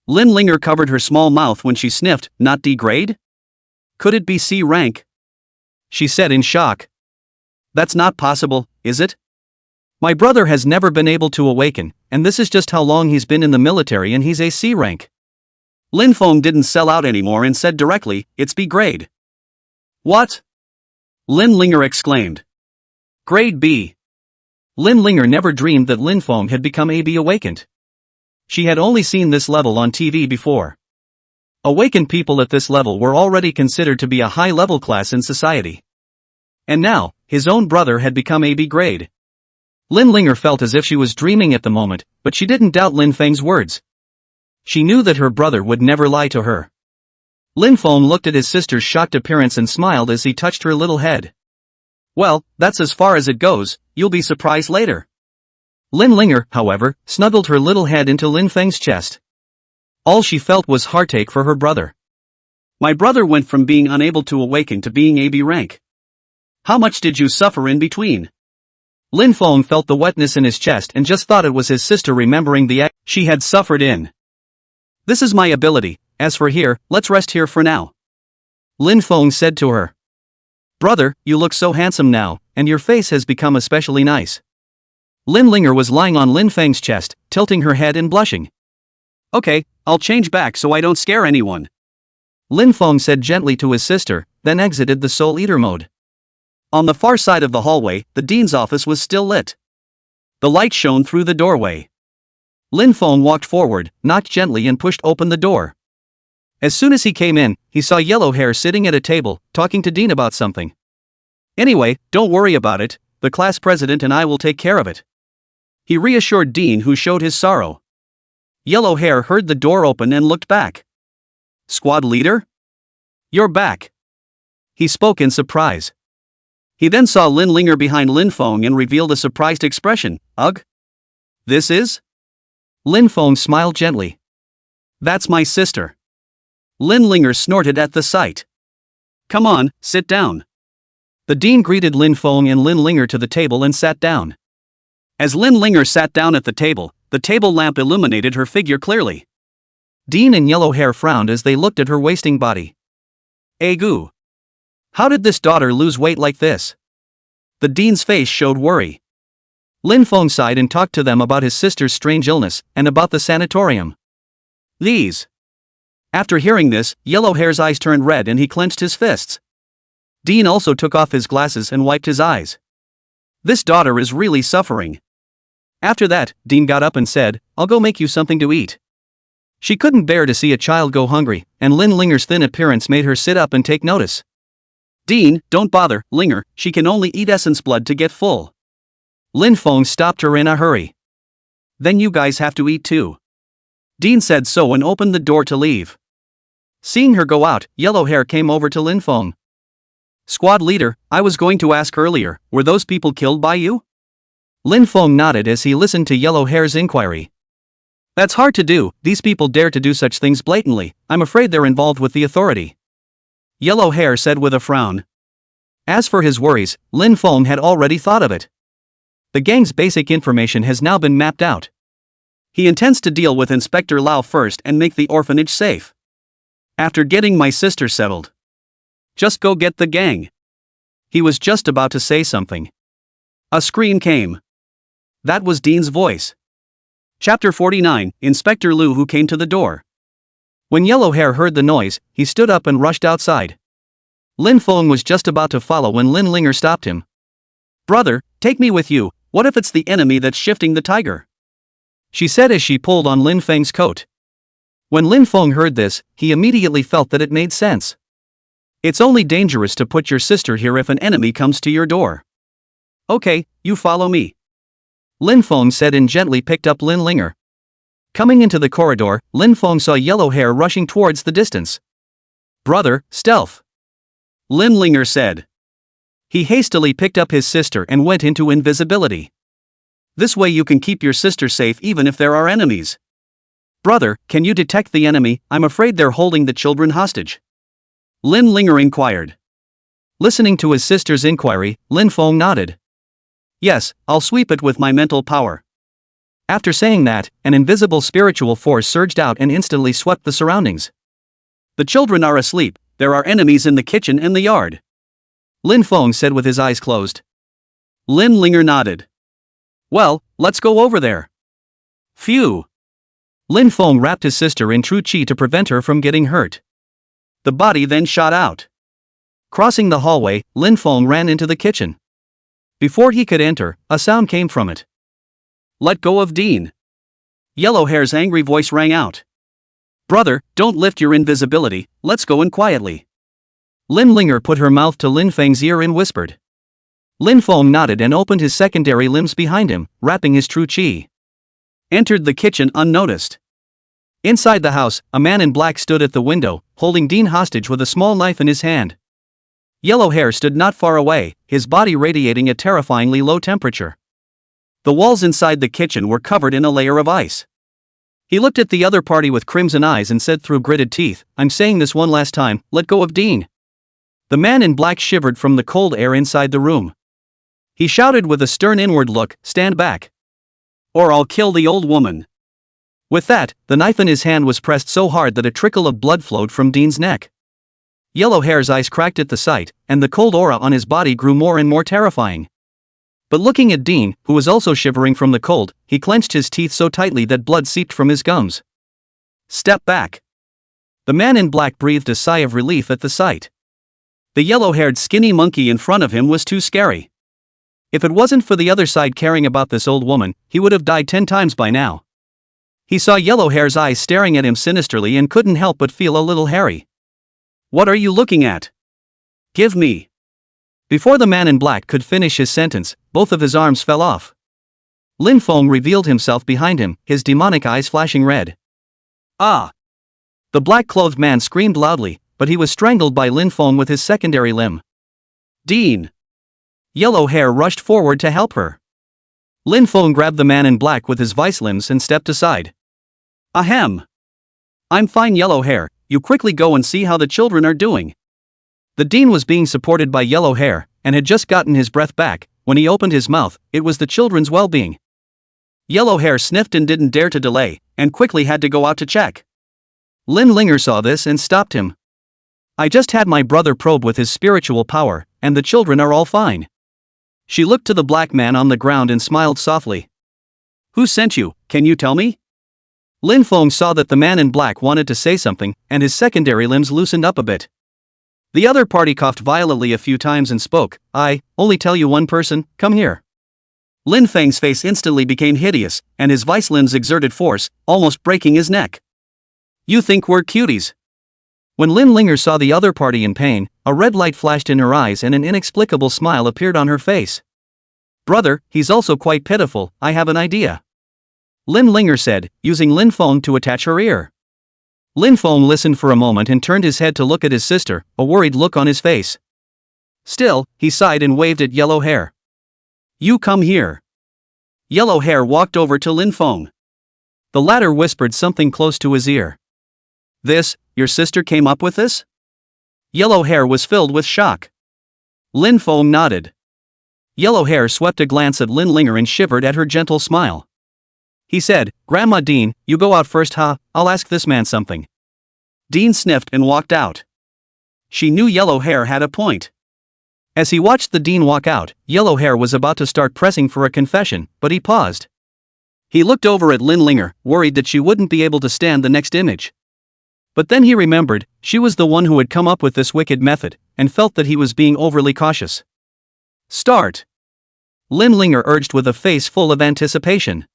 Lin Linger covered her small mouth when she sniffed, not D grade? Could it be C rank? She said in shock. That's not possible, is it? My brother has never been able to awaken, and this is just how long he's been in the military and he's a C rank. Lin Feng didn't sell out anymore and said directly, it's B grade. What? Lin Linger exclaimed. Grade B. Lin Linger never dreamed that Lin Feng had become AB awakened. She had only seen this level on TV before. Awakened people at this level were already considered to be a high-level class in society. And now, his own brother had become AB grade. Lin Linger felt as if she was dreaming at the moment, but she didn't doubt Lin Feng's words. She knew that her brother would never lie to her. Lin Feng looked at his sister's shocked appearance and smiled as he touched her little head. Well, that's as far as it goes, you'll be surprised later. Lin Linger, however, snuggled her little head into Lin Feng's chest. All she felt was heartache for her brother. My brother went from being unable to awaken to being AB rank. How much did you suffer in between? Lin Feng felt the wetness in his chest and just thought it was his sister remembering the act she had suffered in. This is my ability, as for here, let's rest here for now. Lin Feng said to her. Brother, you look so handsome now, and your face has become especially nice. Lin Linger was lying on Lin Feng's chest, tilting her head and blushing. Okay, I'll change back so I don't scare anyone. Lin Feng said gently to his sister, then exited the Soul Eater mode. On the far side of the hallway, the dean's office was still lit. The light shone through the doorway. Lin Feng walked forward, knocked gently and pushed open the door. As soon as he came in, he saw Yellow Hair sitting at a table, talking to Dean about something. Anyway, don't worry about it, the class president and I will take care of it. He reassured Dean, who showed his sorrow. Yellow Hair heard the door open and looked back. Squad leader? You're back. He spoke in surprise. He then saw Lin Linger behind Lin Feng and revealed a surprised expression. Ugh? This is? Lin Feng smiled gently. That's my sister. Lin Linger snorted at the sight. Come on, sit down. The dean greeted Lin Feng and Lin Linger to the table and sat down. As Lin Linger sat down at the table lamp illuminated her figure clearly. Dean and Yellow Hair frowned as they looked at her wasting body. Agoo. How did this daughter lose weight like this? The dean's face showed worry. Lin Feng sighed and talked to them about his sister's strange illness and about the sanatorium. These. After hearing this, Yellow Hair's eyes turned red and he clenched his fists. Dean also took off his glasses and wiped his eyes. This daughter is really suffering. After that, Dean got up and said, I'll go make you something to eat. She couldn't bear to see a child go hungry, and Lin Linger's thin appearance made her sit up and take notice. Dean, don't bother, Linger, she can only eat essence blood to get full. Lin Feng stopped her in a hurry. Then you guys have to eat too. Dean said so and opened the door to leave. Seeing her go out, Yellow Hair came over to Lin Feng. Squad leader, I was going to ask earlier, were those people killed by you? Lin Feng nodded as he listened to Yellow Hair's inquiry. That's hard to do, these people dare to do such things blatantly, I'm afraid they're involved with the authority. Yellow Hair said with a frown. As for his worries, Lin Feng had already thought of it. The gang's basic information has now been mapped out. He intends to deal with Inspector Lau first and make the orphanage safe. After getting my sister settled. Just go get the gang. He was just about to say something. A scream came. That was Dean's voice. Chapter 49, Inspector Liu who came to the door. When Yellow Hair heard the noise, he stood up and rushed outside. Lin Feng was just about to follow when Lin Linger stopped him. Brother, take me with you, what if it's the enemy that's shifting the tiger? She said as she pulled on Lin Feng's coat. When Lin Feng heard this, he immediately felt that it made sense. It's only dangerous to put your sister here if an enemy comes to your door. Okay, you follow me. Lin Feng said and gently picked up Lin Linger. Coming into the corridor, Lin Feng saw Yellow Hair rushing towards the distance. Brother, stealth. Lin Linger said. He hastily picked up his sister and went into invisibility. This way you can keep your sister safe even if there are enemies. Brother, can you detect the enemy? I'm afraid they're holding the children hostage. Lin Linger inquired. Listening to his sister's inquiry, Lin Feng nodded. Yes, I'll sweep it with my mental power. After saying that, an invisible spiritual force surged out and instantly swept the surroundings. The children are asleep, there are enemies in the kitchen and the yard. Lin Feng said with his eyes closed. Lin Linger nodded. Well, let's go over there. Phew. Lin Feng wrapped his sister in true chi to prevent her from getting hurt. The body then shot out. Crossing the hallway, Lin Feng ran into the kitchen. Before he could enter, a sound came from it. Let go of Dean. Yellowhair's angry voice rang out. Brother, don't lift your invisibility, let's go in quietly. Lin Linger put her mouth to Lin Feng's ear and whispered. Lin Feng nodded and opened his secondary limbs behind him, wrapping his true chi. Entered the kitchen unnoticed. Inside the house, a man in black stood at the window, holding Dean hostage with a small knife in his hand. Yellowhair stood not far away, his body radiating a terrifyingly low temperature. The walls inside the kitchen were covered in a layer of ice. He looked at the other party with crimson eyes and said through gritted teeth, I'm saying this one last time, let go of Dean. The man in black shivered from the cold air inside the room. He shouted with a stern inward look, stand back. Or I'll kill the old woman. With that, the knife in his hand was pressed so hard that a trickle of blood flowed from Dean's neck. Yellowhair's eyes cracked at the sight, and the cold aura on his body grew more and more terrifying. But looking at Dean, who was also shivering from the cold, he clenched his teeth so tightly that blood seeped from his gums. Step back. The man in black breathed a sigh of relief at the sight. The yellow-haired skinny monkey in front of him was too scary. If it wasn't for the other side caring about this old woman, he would have died 10 times by now. He saw Yellowhair's eyes staring at him sinisterly and couldn't help but feel a little hairy. What are you looking at? Give me. Before the man in black could finish his sentence, both of his arms fell off. Lin Feng revealed himself behind him, his demonic eyes flashing red. Ah! The black-clothed man screamed loudly, but he was strangled by Lin Feng with his secondary limb. Dean! Yellowhair rushed forward to help her. Lin Feng grabbed the man in black with his vice limbs and stepped aside. Ahem! I'm fine, Yellowhair, you quickly go and see how the children are doing. The Dean was being supported by Yellowhair, and had just gotten his breath back. When he opened his mouth, it was the children's well-being. Yellowhair sniffed and didn't dare to delay, and quickly had to go out to check. Lin Linger saw this and stopped him. I just had my brother probe with his spiritual power, and the children are all fine. She looked to the black man on the ground and smiled softly. Who sent you, can you tell me? Lin Feng saw that the man in black wanted to say something, and his secondary limbs loosened up a bit. The other party coughed violently a few times and spoke, I only tell you one person, come here. Lin Feng's face instantly became hideous, and his vice limbs exerted force, almost breaking his neck. You think we're cuties? When Lin Linger saw the other party in pain, a red light flashed in her eyes and an inexplicable smile appeared on her face. Brother, he's also quite pitiful, I have an idea. Lin Linger said, using Lin Feng to attach her ear. Lin Feng listened for a moment and turned his head to look at his sister, a worried look on his face. Still, he sighed and waved at Yellowhair. You come here. Yellowhair walked over to Lin Feng. The latter whispered something close to his ear. This, your sister came up with this? Yellowhair was filled with shock. Lin Feng nodded. Yellowhair swept a glance at Lin Linger and shivered at her gentle smile. He said, Grandma Dean, you go out first, I'll ask this man something. Dean sniffed and walked out. She knew Yellowhair had a point. As he watched the Dean walk out, Yellowhair was about to start pressing for a confession, but he paused. He looked over at Lin Linger, worried that she wouldn't be able to stand the next image. But then he remembered, she was the one who had come up with this wicked method, and felt that he was being overly cautious. Start! Lin Linger urged with a face full of anticipation.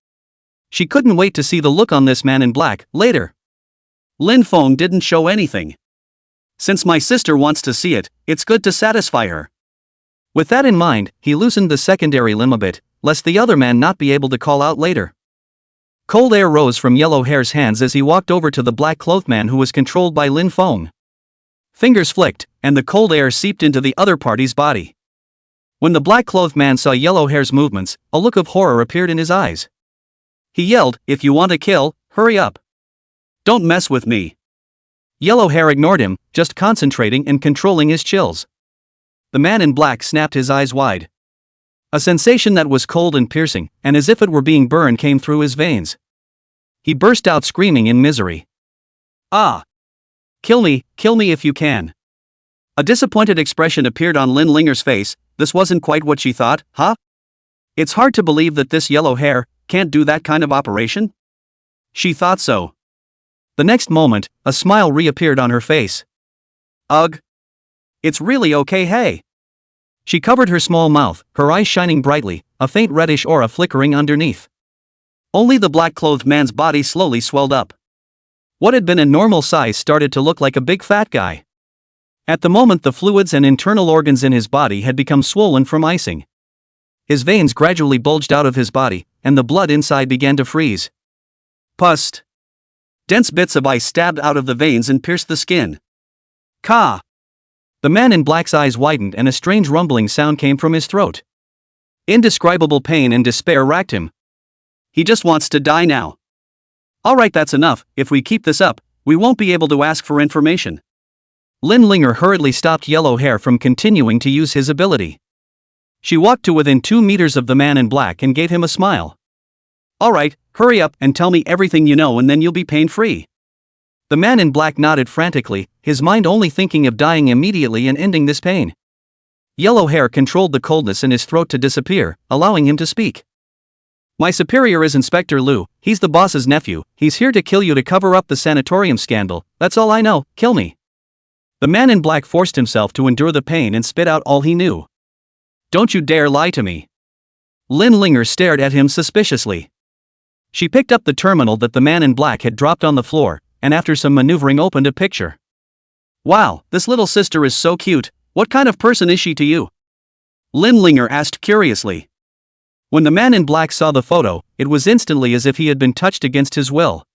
She couldn't wait to see the look on this man in black, later. Lin Feng didn't show anything. Since my sister wants to see it, it's good to satisfy her. With that in mind, he loosened the secondary limb a bit, lest the other man not be able to call out later. Cold air rose from Yellowhair's hands as he walked over to the black-clothed man who was controlled by Lin Feng. Fingers flicked, and the cold air seeped into the other party's body. When the black-clothed man saw Yellowhair's movements, a look of horror appeared in his eyes. He yelled, if you want to kill, hurry up. Don't mess with me. Yellowhair ignored him, just concentrating and controlling his chills. the man in black snapped his eyes wide. A sensation that was cold and piercing, and as if it were being burned, came through his veins. He burst out screaming in misery. Ah! Kill me if you can. A disappointed expression appeared on Lin Linger's face. This wasn't quite what she thought, huh? It's hard to believe that this yellow hair can't do that kind of operation? She thought so. The next moment, a smile reappeared on her face. Ugh. It's really okay, hey. She covered her small mouth, her eyes shining brightly, a faint reddish aura flickering underneath. Only the black-clothed man's body slowly swelled up. What had been a normal size started to look like a big fat guy. At the moment, the fluids and internal organs in his body had become swollen from icing. His veins gradually bulged out of his body, and the blood inside began to freeze. Pust. Dense bits of ice stabbed out of the veins and pierced the skin. Ka! The man in black's eyes widened and a strange rumbling sound came from his throat. Indescribable pain and despair racked him. He just wants to die now. Alright, that's enough. If we keep this up, we won't be able to ask for information. Lin Linger hurriedly stopped Yellow Hair from continuing to use his ability. She walked to within 2 meters of the man in black and gave him a smile. Alright, hurry up and tell me everything you know and then you'll be pain-free. The man in black nodded frantically, his mind only thinking of dying immediately and ending this pain. Yellow Hair controlled the coldness in his throat to disappear, allowing him to speak. My superior is Inspector Liu, he's the boss's nephew, he's here to kill you to cover up the sanatorium scandal, that's all I know, kill me. The man in black forced himself to endure the pain and spit out all he knew. Don't you dare lie to me. Lin Linger stared at him suspiciously. She picked up the terminal that the man in black had dropped on the floor, and after some maneuvering opened a picture. Wow, this little sister is so cute, what kind of person is she to you? Lin Linger asked curiously. When the man in black saw the photo, it was instantly as if he had been touched against his will.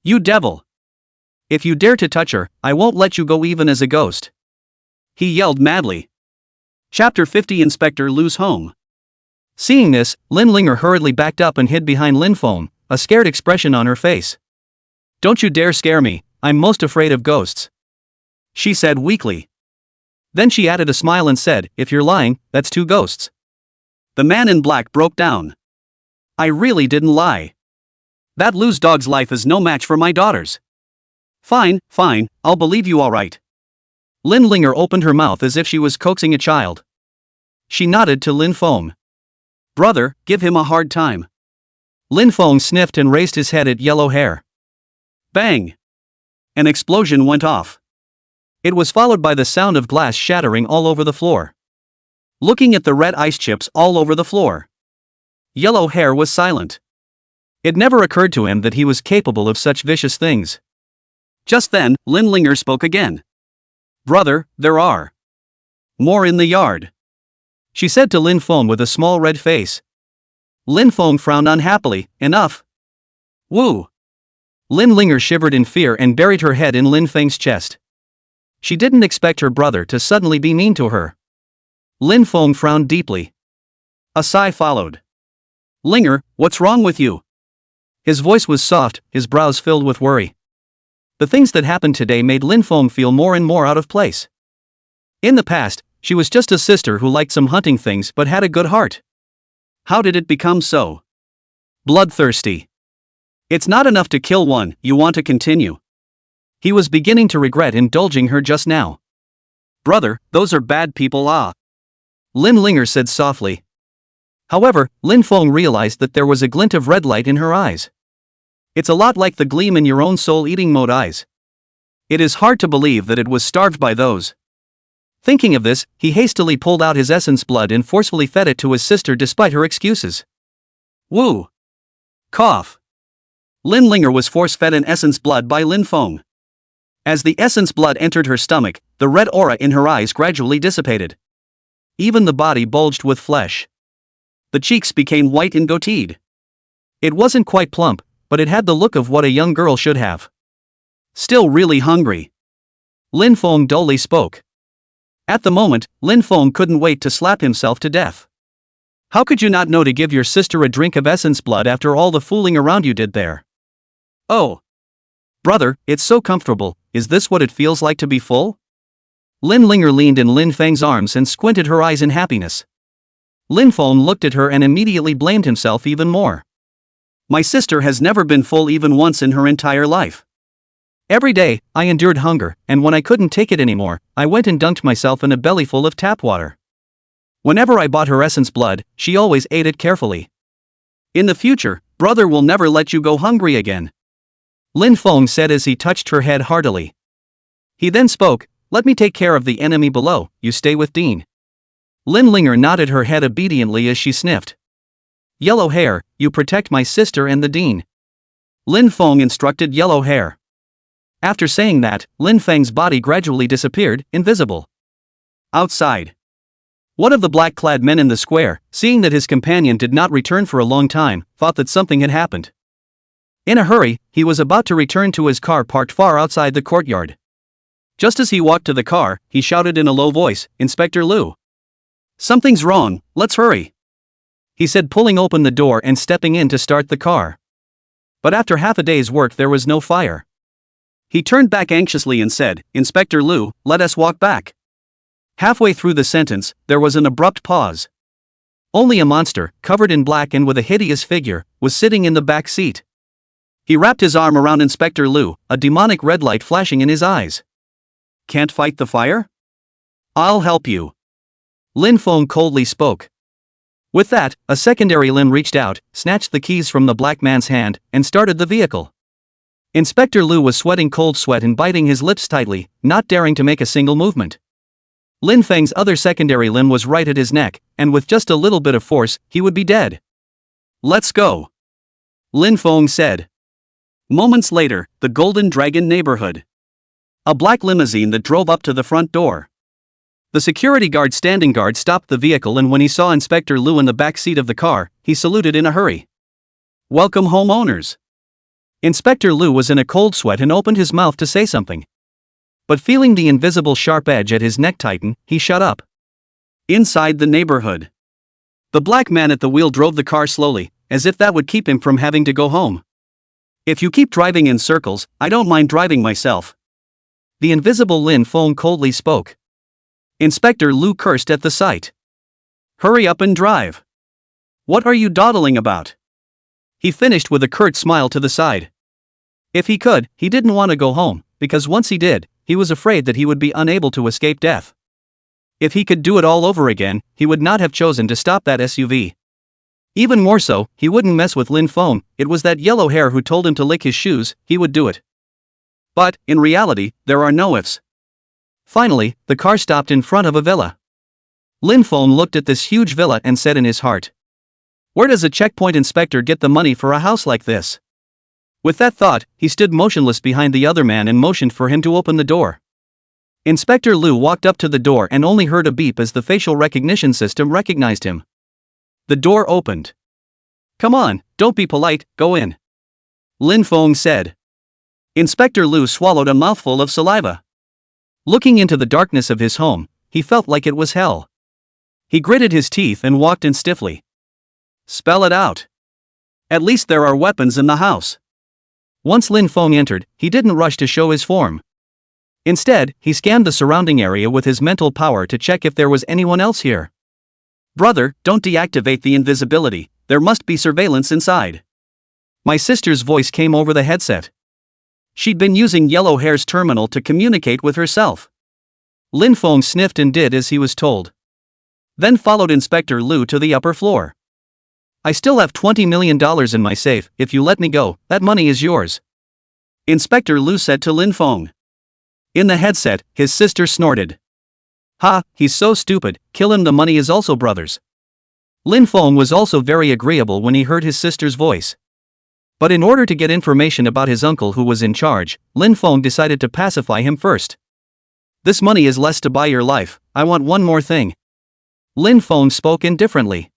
You devil! If you dare to touch her, I won't let you go even as a ghost. He yelled madly. Chapter 50 Inspector Liu's home. Seeing this, Lin Linger hurriedly backed up and hid behind Lin Feng, a scared expression on her face. Don't you dare scare me, I'm most afraid of ghosts. She said weakly. Then she added a smile and said, if you're lying, that's 2 ghosts. The man in black broke down. I really didn't lie. That loose dog's life is no match for my daughter's. Fine, I'll believe you alright. Lin Linger opened her mouth as if she was coaxing a child. She nodded to Lin Feng. Brother, give him a hard time. Lin Feng sniffed and raised his head at Yellow Hair. Bang! An explosion went off. It was followed by the sound of glass shattering all over the floor. Looking at the red ice chips all over the floor, Yellow Hair was silent. It never occurred to him that he was capable of such vicious things. Just then, Lin Linger spoke again. Brother, there are more in the yard, she said to Lin Feng with a small red face. Lin Feng frowned unhappily. Enough. Woo! Lin Linger shivered in fear and buried her head in Lin Feng's chest. She didn't expect her brother to suddenly be mean to her. Lin Feng frowned deeply. A sigh followed. Linger, what's wrong with you? His voice was soft, his brows filled with worry. The things that happened today made Lin Feng feel more and more out of place. In the past, she was just a sister who liked some hunting things but had a good heart. How did it become so bloodthirsty? It's not enough to kill one, you want to continue. He was beginning to regret indulging her just now. Brother, those are bad people. Lin Linger said softly. However, Lin Feng realized that there was a glint of red light in her eyes. It's a lot like the gleam in your own soul-eating mode eyes. It is hard to believe that it was starved by those. Thinking of this, he hastily pulled out his essence blood and forcefully fed it to his sister despite her excuses. Woo! Cough! Lin Linger was force-fed an essence blood by Lin Feng. As the essence blood entered her stomach, the red aura in her eyes gradually dissipated. Even the body bulged with flesh. The cheeks became white and goateed. It wasn't quite plump, but it had the look of what a young girl should have. Still really hungry. Lin Feng dully spoke. At the moment, Lin Feng couldn't wait to slap himself to death. How could you not know to give your sister a drink of essence blood after all the fooling around you did there? Oh. Brother, it's so comfortable, is this what it feels like to be full? Lin Linger leaned in Lin Feng's arms and squinted her eyes in happiness. Lin Feng looked at her and immediately blamed himself even more. My sister has never been full even once in her entire life. Every day, I endured hunger, and when I couldn't take it anymore, I went and dunked myself in a bellyful of tap water. Whenever I bought her essence blood, she always ate it carefully. In the future, brother will never let you go hungry again. Lin Feng said as he touched her head heartily. He then spoke, let me take care of the enemy below, you stay with Dean. Lin Linger nodded her head obediently as she sniffed. Yellow Hair, you protect my sister and the Dean. Lin Feng instructed Yellow Hair. After saying that, Lin Feng's body gradually disappeared, invisible. Outside. One of the black-clad men in the square, seeing that his companion did not return for a long time, thought that something had happened. In a hurry, he was about to return to his car parked far outside the courtyard. Just as he walked to the car, he shouted in a low voice, Inspector Liu. Something's wrong, let's hurry. He said, pulling open the door and stepping in to start the car. But after half a day's work there was no fire. He turned back anxiously and said, Inspector Liu, let us walk back. Halfway through the sentence, there was an abrupt pause. Only a monster, covered in black and with a hideous figure, was sitting in the back seat. He wrapped his arm around Inspector Liu, a demonic red light flashing in his eyes. Can't fight the fire? I'll help you. Lin Feng coldly spoke. With that, a secondary Lin reached out, snatched the keys from the black man's hand, and started the vehicle. Inspector Liu was sweating cold sweat and biting his lips tightly, not daring to make a single movement. Lin Feng's other secondary Lin was right at his neck, and with just a little bit of force, he would be dead. Let's go. Lin Feng said. Moments later, the Golden Dragon neighborhood. A black limousine that drove up to the front door. The security guard standing guard stopped the vehicle, and when he saw Inspector Liu in the back seat of the car, he saluted in a hurry. Welcome home owners. Inspector Liu was in a cold sweat and opened his mouth to say something. But feeling the invisible sharp edge at his neck tighten, he shut up. Inside the neighborhood. The black man at the wheel drove the car slowly, as if that would keep him from having to go home. If you keep driving in circles, I don't mind driving myself. The invisible Lin Feng coldly spoke. Inspector Liu cursed at the sight. Hurry up and drive. What are you dawdling about? He finished with a curt smile to the side. If he could, he didn't want to go home, because once he did, he was afraid that he would be unable to escape death. If he could do it all over again, he would not have chosen to stop that SUV. Even more so, he wouldn't mess with Lin Feng, it was that yellow hair who told him to lick his shoes, he would do it. But, in reality, there are no ifs. Finally, the car stopped in front of a villa. Lin Feng looked at this huge villa and said in his heart, where does a checkpoint inspector get the money for a house like this? With that thought, he stood motionless behind the other man and motioned for him to open the door. Inspector Liu walked up to the door and only heard a beep as the facial recognition system recognized him. The door opened. Come on, don't be polite, go in. Lin Feng said. Inspector Liu swallowed a mouthful of saliva. Looking into the darkness of his home, he felt like it was hell. He gritted his teeth and walked in stiffly. Spell it out. At least there are weapons in the house. Once Lin Feng entered, he didn't rush to show his form. Instead, he scanned the surrounding area with his mental power to check if there was anyone else here. Brother, don't deactivate the invisibility, there must be surveillance inside. My sister's voice came over the headset. She'd been using Yellow Hair's terminal to communicate with herself. Lin Feng sniffed and did as he was told. Then followed Inspector Liu to the upper floor. I still have $20 million in my safe, if you let me go, that money is yours. Inspector Liu said to Lin Feng. In the headset, his sister snorted. Ha, he's so stupid, kill him, the money is also brother's. Lin Feng was also very agreeable when he heard his sister's voice. But in order to get information about his uncle who was in charge, Lin Feng decided to pacify him first. This money is less to buy your life, I want one more thing. Lin Feng spoke indifferently.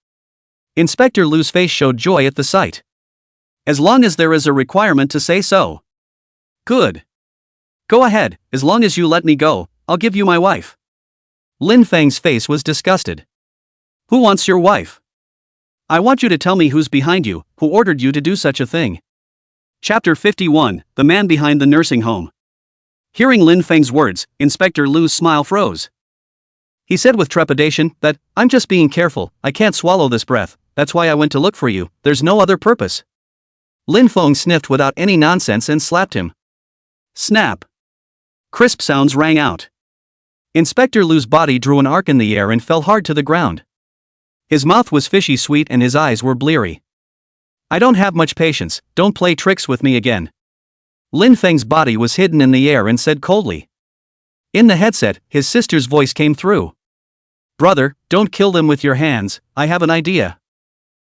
Inspector Liu's face showed joy at the sight. As long as there is a requirement to say so. Good. Go ahead, as long as you let me go, I'll give you my wife. Lin Feng's face was disgusted. Who wants your wife? I want you to tell me who's behind you, who ordered you to do such a thing. Chapter 51, The Man Behind the Nursing Home. Hearing Lin Feng's words, Inspector Lu's smile froze. He said with trepidation that, "I'm just being careful, I can't swallow this breath, that's why I went to look for you, there's no other purpose." Lin Feng sniffed without any nonsense and slapped him. Snap. Crisp sounds rang out. Inspector Lu's body drew an arc in the air and fell hard to the ground. His mouth was fishy sweet and his eyes were bleary. "I don't have much patience, don't play tricks with me again." Lin Feng's body was hidden in the air and said coldly. In the headset, his sister's voice came through. "Brother, don't kill them with your hands, I have an idea."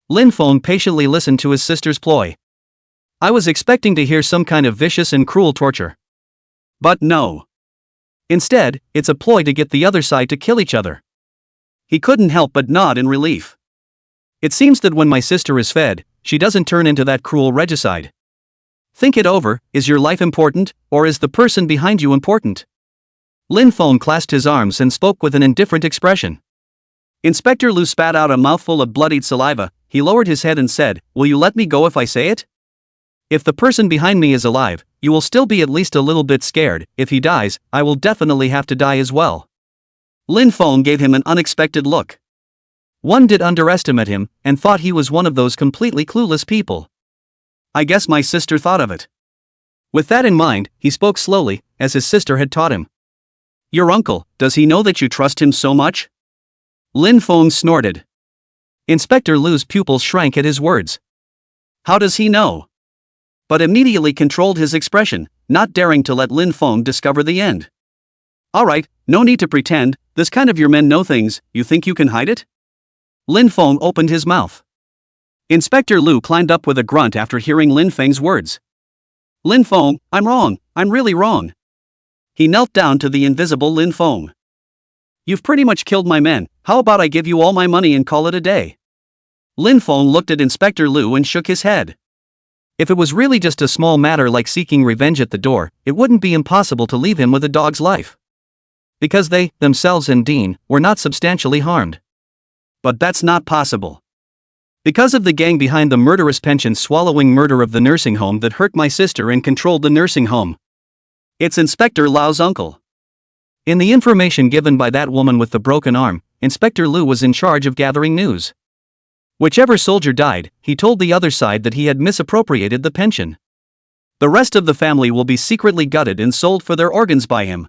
Lin Feng patiently listened to his sister's ploy. I was expecting to hear some kind of vicious and cruel torture. But no. Instead, it's a ploy to get the other side to kill each other. He couldn't help but nod in relief. It seems that when my sister is fed, she doesn't turn into that cruel regicide. Think it over, is your life important, or is the person behind you important? Lin Feng clasped his arms and spoke with an indifferent expression. Inspector Lu spat out a mouthful of bloodied saliva. He lowered his head and said, "Will you let me go if I say it? If the person behind me is alive, you will still be at least a little bit scared. If he dies, I will definitely have to die as well." Lin Feng gave him an unexpected look. One did underestimate him, and thought he was one of those completely clueless people. I guess my sister thought of it. With that in mind, he spoke slowly, as his sister had taught him. "Your uncle, does he know that you trust him so much?" Lin Feng snorted. Inspector Lu's pupils shrank at his words. How does he know? But immediately controlled his expression, not daring to let Lin Feng discover the end. Alright, no need to pretend, this kind of your men know things, you think you can hide it? Lin Feng opened his mouth. Inspector Lu climbed up with a grunt after hearing Lin Feng's words. Lin Feng, I'm wrong, I'm really wrong. He knelt down to the invisible Lin Feng. You've pretty much killed my men, how about I give you all my money and call it a day? Lin Feng looked at Inspector Lu and shook his head. If it was really just a small matter like seeking revenge at the door, it wouldn't be impossible to leave him with a dog's life. Because they, themselves and Dean, were not substantially harmed. But that's not possible. Because of the gang behind the murderous pension-swallowing murder of the nursing home that hurt my sister and controlled the nursing home. It's Inspector Lau's uncle. In the information given by that woman with the broken arm, Inspector Lu was in charge of gathering news. Whichever soldier died, he told the other side that he had misappropriated the pension. The rest of the family will be secretly gutted and sold for their organs by him.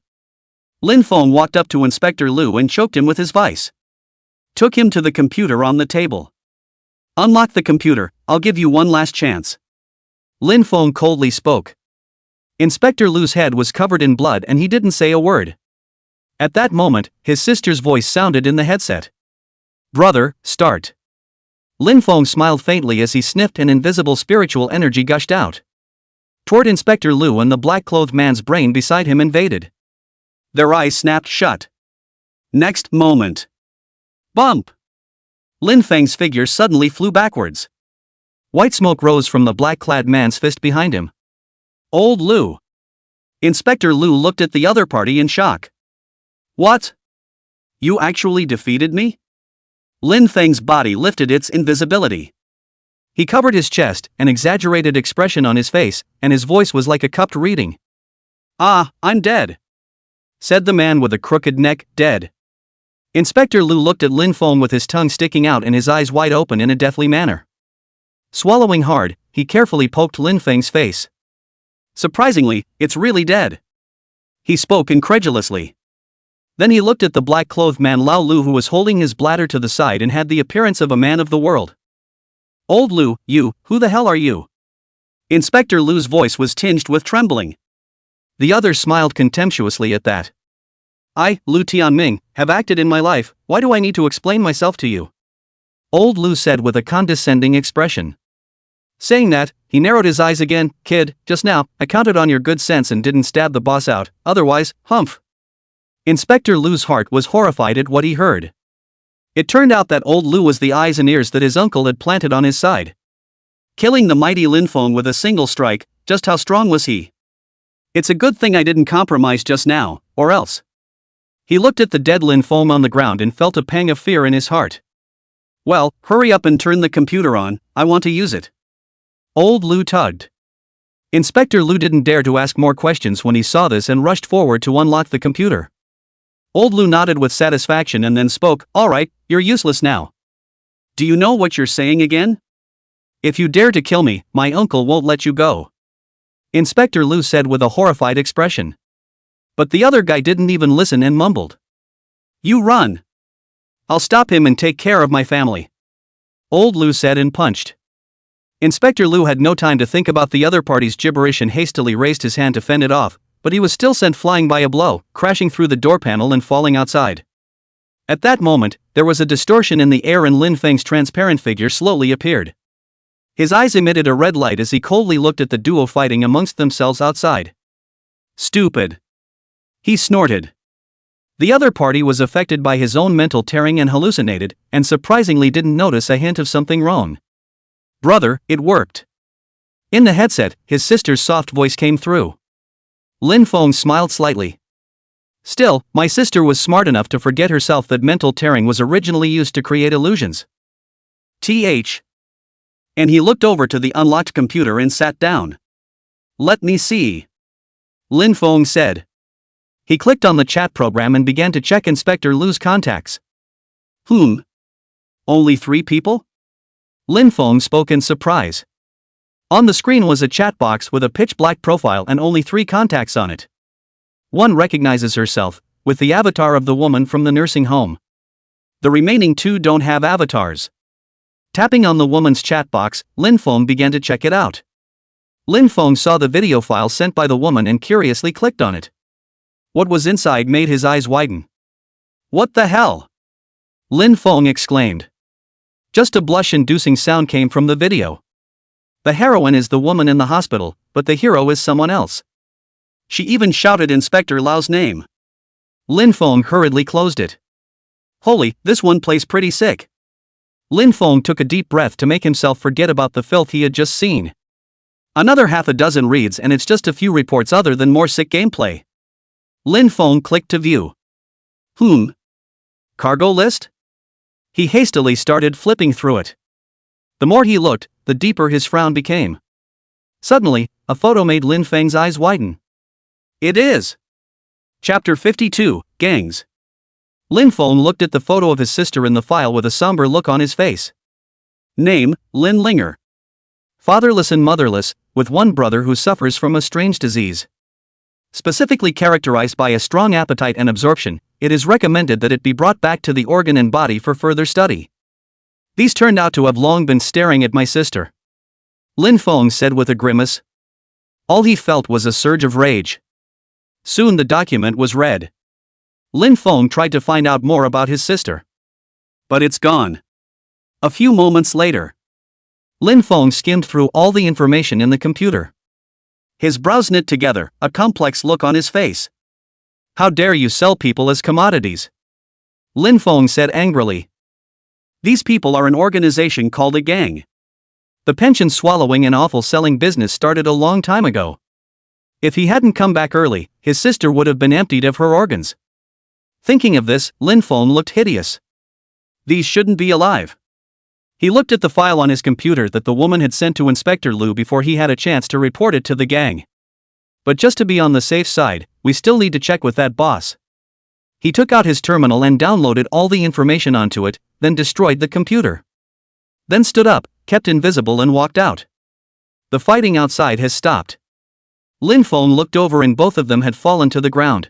Lin Feng walked up to Inspector Lu and choked him with his vice. Took him to the computer on the table. Unlock the computer, I'll give you one last chance. Lin Feng coldly spoke. Inspector Lu's head was covered in blood and he didn't say a word. At that moment, his sister's voice sounded in the headset. Brother, start. Lin Feng smiled faintly as he sniffed and invisible spiritual energy gushed out. Toward Inspector Lu and the black-clothed man's brain beside him invaded. Their eyes snapped shut. Next moment. Bump! Lin Feng's figure suddenly flew backwards. White smoke rose from the black-clad man's fist behind him. Old Lu. Inspector Lu looked at the other party in shock. What? You actually defeated me? Lin Feng's body lifted its invisibility. He covered his chest, an exaggerated expression on his face, and his voice was like a cupped reading. Ah, I'm dead, said the man with a crooked neck, dead. Inspector Lu looked at Lin Feng with his tongue sticking out and his eyes wide open in a deathly manner. Swallowing hard, he carefully poked Lin Feng's face. Surprisingly, it's really dead. He spoke incredulously. Then he looked at the black-clothed man Lao Lu who was holding his bladder to the side and had the appearance of a man of the world. Old Lu, you, who the hell are you? Inspector Lu's voice was tinged with trembling. The other smiled contemptuously at that. I, Lu Tianming, have acted in my life, why do I need to explain myself to you? Old Lu said with a condescending expression. Saying that, he narrowed his eyes again. Kid, just now, I counted on your good sense and didn't stab the boss out, otherwise, humph. Inspector Lu's heart was horrified at what he heard. It turned out that old Lu was the eyes and ears that his uncle had planted on his side. Killing the mighty Lin Feng with a single strike, just how strong was he? It's a good thing I didn't compromise just now, or else. He looked at the dead Lin Feng on the ground and felt a pang of fear in his heart. Well, hurry up and turn the computer on, I want to use it. Old Lu tugged. Inspector Liu didn't dare to ask more questions when he saw this and rushed forward to unlock the computer. Old Liu nodded with satisfaction and then spoke, "Alright, you're useless now. Do you know what you're saying again? If you dare to kill me, my uncle won't let you go," Inspector Liu said with a horrified expression. But the other guy didn't even listen and mumbled, "You run. I'll stop him and take care of my family," Old Liu said and punched. Inspector Liu had no time to think about the other party's gibberish and hastily raised his hand to fend it off, but he was still sent flying by a blow, crashing through the door panel and falling outside. At that moment, there was a distortion in the air and Lin Feng's transparent figure slowly appeared. His eyes emitted a red light as he coldly looked at the duo fighting amongst themselves outside. "Stupid," he snorted. The other party was affected by his own mental tearing and hallucinated, and surprisingly didn't notice a hint of something wrong. "Brother, it worked." In the headset, his sister's soft voice came through. Lin Feng smiled slightly. "Still, my sister was smart enough to forget herself that mental tearing was originally used to create illusions. TH. And he looked over to the unlocked computer and sat down. "Let me see," Lin Feng said. He clicked on the chat program and began to check Inspector Liu's contacts. Only 3 people? Lin Feng spoke in surprise. On the screen was a chat box with a pitch-black profile and only 3 contacts on it. One recognizes herself, with the avatar of the woman from the nursing home. The remaining 2 don't have avatars. Tapping on the woman's chat box, Lin Feng began to check it out. Lin Feng saw the video file sent by the woman and curiously clicked on it. What was inside made his eyes widen. "What the hell?" Lin Feng exclaimed. Just a blush-inducing sound came from the video. The heroine is the woman in the hospital, but the hero is someone else. She even shouted Inspector Liu's name. Lin Feng hurriedly closed it. Holy, this one plays pretty sick. Lin Feng took a deep breath to make himself forget about the filth he had just seen. Another half a dozen reads and it's just a few reports other than more sick gameplay. Lin Feng clicked to view. Cargo list? He hastily started flipping through it. The more he looked, the deeper his frown became. Suddenly, a photo made Lin Feng's eyes widen. It is! Chapter 52, Gangs. Lin Feng looked at the photo of his sister in the file with a somber look on his face. Name, Lin Linger. Fatherless and motherless, with one brother who suffers from a strange disease. Specifically characterized by a strong appetite and absorption, it is recommended that it be brought back to the organ and body for further study. These turned out to have long been staring at my sister. Lin Feng said with a grimace. All he felt was a surge of rage. Soon the document was read. Lin Feng tried to find out more about his sister. But it's gone. A few moments later. Lin Feng skimmed through all the information in the computer. His brows knit together, a complex look on his face. How dare you sell people as commodities? Lin Feng said angrily. These people are an organization called a gang. The pension-swallowing and awful-selling business started a long time ago. If he hadn't come back early, his sister would have been emptied of her organs. Thinking of this, Lin Feng looked hideous. These shouldn't be alive. He looked at the file on his computer that the woman had sent to Inspector Liu before he had a chance to report it to the gang. But just to be on the safe side, we still need to check with that boss. He took out his terminal and downloaded all the information onto it, then destroyed the computer. Then stood up, kept invisible and walked out. The fighting outside has stopped. Lin Feng looked over and both of them had fallen to the ground.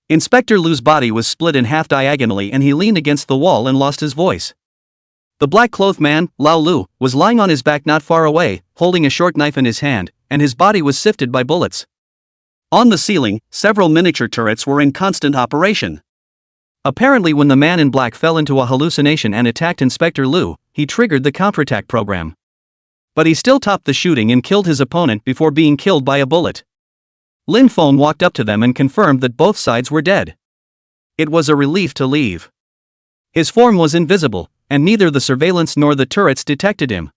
Inspector Liu's body was split in half diagonally and he leaned against the wall and lost his voice. The black-clothed man, Lao Lu, was lying on his back not far away, holding a short knife in his hand, and his body was sifted by bullets. On the ceiling, several miniature turrets were in constant operation. Apparently when the man in black fell into a hallucination and attacked Inspector Liu, he triggered the counterattack program. But he still topped the shooting and killed his opponent before being killed by a bullet. Lin Feng walked up to them and confirmed that both sides were dead. It was a relief to leave. His form was invisible, and neither the surveillance nor the turrets detected him.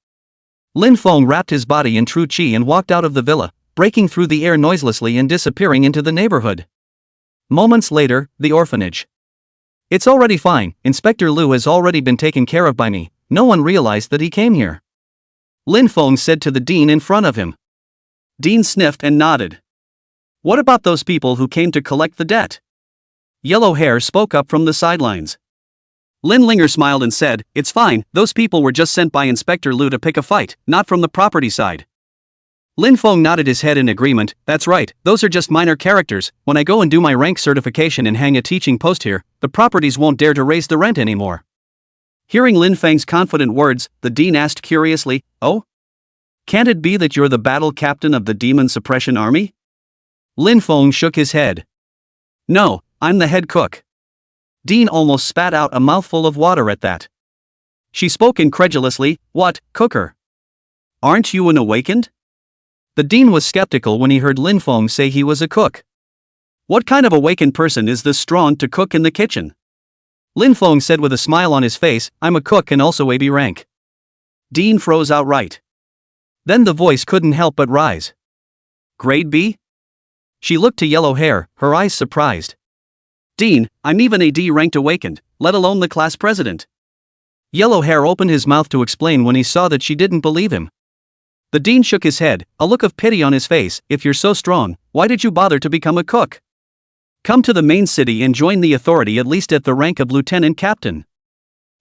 Lin Feng wrapped his body in true qi and walked out of the villa, breaking through the air noiselessly and disappearing into the neighborhood. Moments later, the orphanage. It's already fine, Inspector Liu has already been taken care of by me, no one realized that he came here. Lin Feng said to the dean in front of him. Dean sniffed and nodded. What about those people who came to collect the debt? Yellow Hair spoke up from the sidelines. Lin Linger smiled and said, it's fine, those people were just sent by Inspector Liu to pick a fight, not from the property side. Lin Feng nodded his head in agreement, that's right, those are just minor characters, when I go and do my rank certification and hang a teaching post here, the properties won't dare to raise the rent anymore. Hearing Lin Feng's confident words, the dean asked curiously, oh? Can't it be that you're the battle captain of the demon suppression army? Lin Feng shook his head. No, I'm the head cook. Dean almost spat out a mouthful of water at that. She spoke incredulously, what, cooker? Aren't you an awakened? The dean was skeptical when he heard Lin Feng say he was a cook. What kind of awakened person is this strong to cook in the kitchen? Lin Feng said with a smile on his face, I'm a cook and also AB rank. Dean froze outright. Then the voice couldn't help but rise. Grade B? She looked to Yellow Hair, her eyes surprised. Dean, I'm even a D ranked awakened, let alone the class president. Yellow Hair opened his mouth to explain when he saw that she didn't believe him. The dean shook his head, a look of pity on his face, if you're so strong, why did you bother to become a cook? Come to the main city and join the authority at least at the rank of lieutenant captain.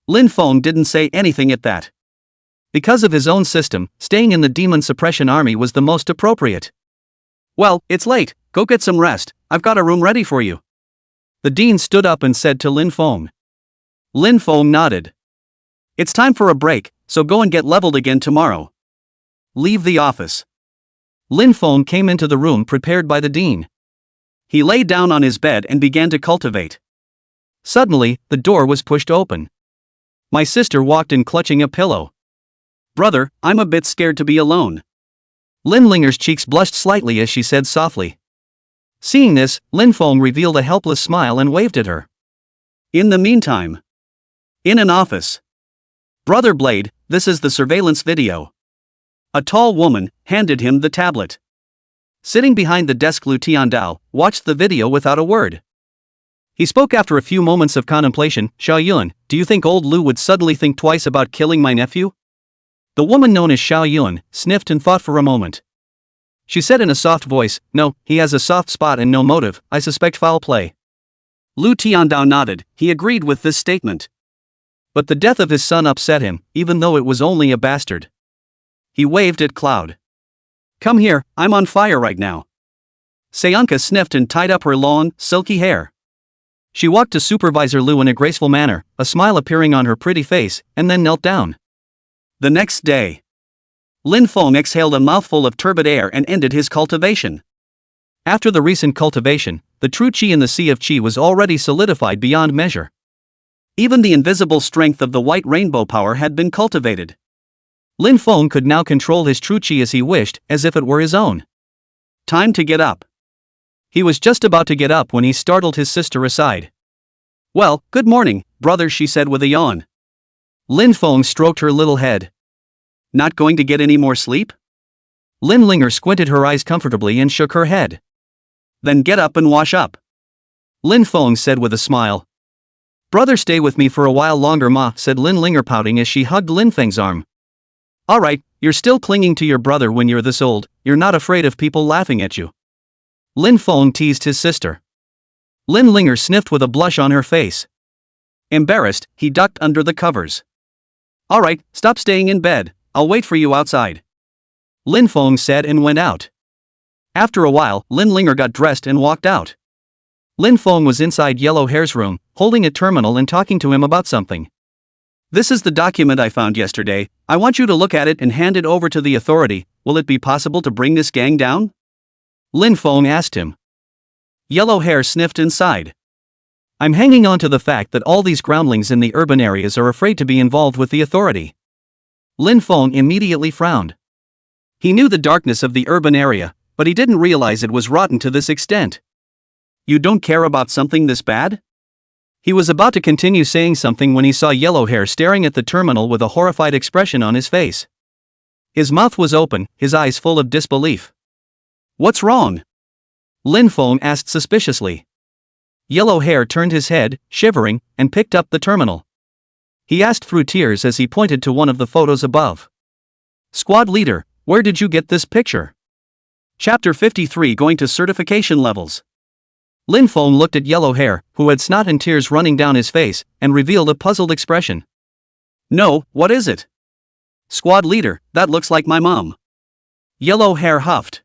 Lin Feng didn't say anything at that. Because of his own system, staying in the demon suppression army was the most appropriate. Well, it's late, go get some rest, I've got a room ready for you. The dean stood up and said to Lin Feng. Lin Feng nodded. It's time for a break, so go and get leveled again tomorrow. Leave the office. Lin Feng came into the room prepared by the dean. He lay down on his bed and began to cultivate. Suddenly, the door was pushed open. My sister walked in clutching a pillow. Brother, I'm a bit scared to be alone. Lin Linger's cheeks blushed slightly as she said softly. Seeing this, Lin Feng revealed a helpless smile and waved at her. In the meantime. In an office. Brother Blade, this is the surveillance video. A tall woman handed him the tablet. Sitting behind the desk, Lu Tiandao watched the video without a word. He spoke after a few moments of contemplation, Xiao Yun, do you think old Lu would suddenly think twice about killing my nephew? The woman known as Xiao Yun sniffed and thought for a moment. She said in a soft voice, no, he has a soft spot and no motive, I suspect foul play. Lu Tiandao nodded, he agreed with this statement. But the death of his son upset him, even though it was only a bastard. He waved at Cloud. Come here, I'm on fire right now. Seonka sniffed and tied up her long, silky hair. She walked to Supervisor Lu in a graceful manner, a smile appearing on her pretty face, and then knelt down. The next day. Lin Feng exhaled a mouthful of turbid air and ended his cultivation. After the recent cultivation, the true chi in the Sea of Chi was already solidified beyond measure. Even the invisible strength of the white rainbow power had been cultivated. Lin Feng could now control his true chi as he wished, as if it were his own. Time to get up. He was just about to get up when he startled his sister aside. Well, good morning, brother, she said with a yawn. Lin Feng stroked her little head. Not going to get any more sleep? Lin Linger squinted her eyes comfortably and shook her head. Then get up and wash up. Lin Feng said with a smile. Brother, stay with me for a while longer, ma, said Lin Linger, pouting as she hugged Lin Feng's arm. Alright, you're still clinging to your brother when you're this old, you're not afraid of people laughing at you. Lin Feng teased his sister. Lin Linger sniffed with a blush on her face. Embarrassed, he ducked under the covers. Alright, stop staying in bed, I'll wait for you outside. Lin Feng said and went out. After a while, Lin Linger got dressed and walked out. Lin Feng was inside Yellow Hair's room, holding a terminal and talking to him about something. This is the document I found yesterday, I want you to look at it and hand it over to the authority, will it be possible to bring this gang down? Lin Feng asked him. Yellow Hair sniffed and sighed. I'm hanging on to the fact that all these groundlings in the urban areas are afraid to be involved with the authority. Lin Feng immediately frowned. He knew the darkness of the urban area, but he didn't realize it was rotten to this extent. You don't care about something this bad? He was about to continue saying something when he saw Yellow Hair staring at the terminal with a horrified expression on his face. His mouth was open, his eyes full of disbelief. What's wrong? Lin Feng asked suspiciously. Yellow Hair turned his head, shivering, and picked up the terminal. He asked through tears as he pointed to one of the photos above. Squad leader, where did you get this picture? Chapter 53 Going to Certification Levels. Lin Feng looked at Yellow Hair, who had snot and tears running down his face, and revealed a puzzled expression. No, what is it? Squad leader, that looks like my mom. Yellow Hair huffed.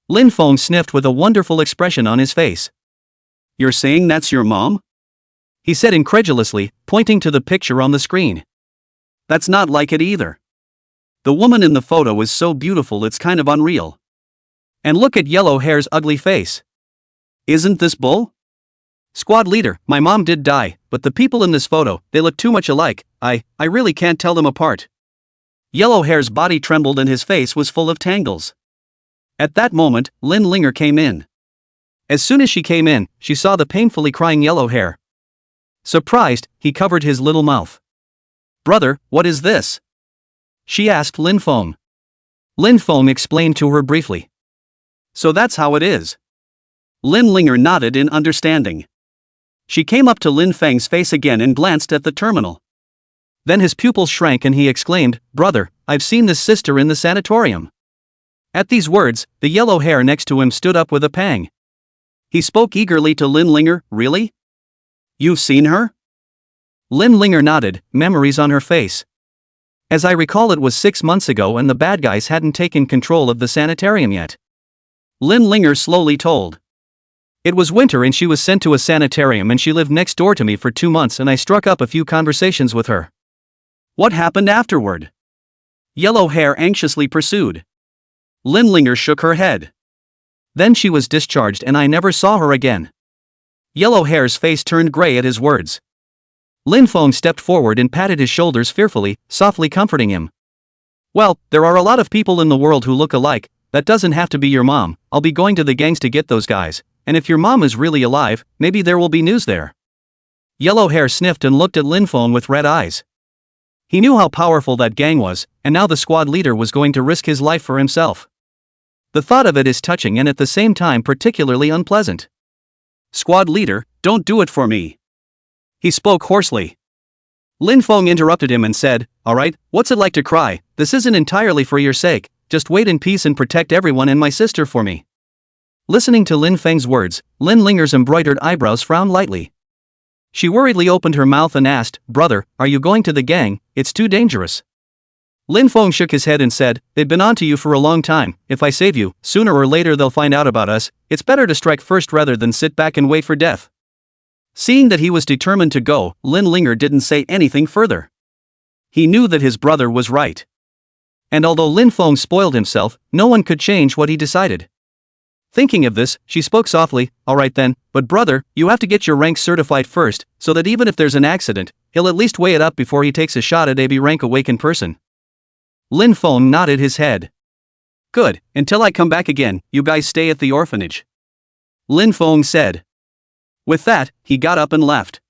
Lin Feng sniffed with a wonderful expression on his face. You're saying that's your mom? He said incredulously, pointing to the picture on the screen. That's not like it either. The woman in the photo is so beautiful it's kind of unreal. And look at Yellow Hair's ugly face. Isn't this bull? Squad leader, my mom did die, but the people in this photo, they look too much alike, I really can't tell them apart. Yellow Hair's body trembled and his face was full of tangles. At that moment, Lin Linger came in. As soon as she came in, she saw the painfully crying Yellow Hair. Surprised, he covered his little mouth. Brother, what is this? She asked Lin Feng. Lin Feng explained to her briefly. So that's how it is. Lin Linger nodded in understanding. She came up to Lin Feng's face again and glanced at the terminal. Then his pupils shrank and he exclaimed, Brother, I've seen this sister in the sanatorium. At these words, the Yellow Hair next to him stood up with a pang. He spoke eagerly to Lin Linger, Really? You've seen her? Lin Linger nodded, memories on her face. As I recall, it was 6 months ago and the bad guys hadn't taken control of the sanitarium yet. Lin Linger slowly told. It was winter and she was sent to a sanitarium and she lived next door to me for 2 months and I struck up a few conversations with her. What happened afterward? Yellow Hair anxiously pursued. Lin Linger shook her head. Then she was discharged and I never saw her again. Yellow Hair's face turned gray at his words. Lin Feng stepped forward and patted his shoulders fearfully, softly comforting him. Well, there are a lot of people in the world who look alike, that doesn't have to be your mom, I'll be going to the gangs to get those guys, and if your mom is really alive, maybe there will be news there. Yellow Hair sniffed and looked at Lin Feng with red eyes. He knew how powerful that gang was, and now the squad leader was going to risk his life for himself. The thought of it is touching and at the same time particularly unpleasant. Squad leader, don't do it for me. He spoke hoarsely. Lin Feng interrupted him and said, Alright, what's it like to cry? This isn't entirely for your sake, just wait in peace and protect everyone and my sister for me. Listening to Lin Feng's words, Lin Linger's embroidered eyebrows frowned lightly. She worriedly opened her mouth and asked, Brother, are you going to the gang? It's too dangerous. Lin Feng shook his head and said, They've been on to you for a long time, if I save you, sooner or later they'll find out about us, it's better to strike first rather than sit back and wait for death. Seeing that he was determined to go, Lin Linger didn't say anything further. He knew that his brother was right. And although Lin Feng spoiled himself, no one could change what he decided. Thinking of this, she spoke softly, Alright then, but brother, you have to get your rank certified first, so that even if there's an accident, he'll at least weigh it up before he takes a shot at AB rank awakened person. Lin Feng nodded his head. Good, until I come back again, you guys stay at the orphanage. Lin Feng said. With that, he got up and left.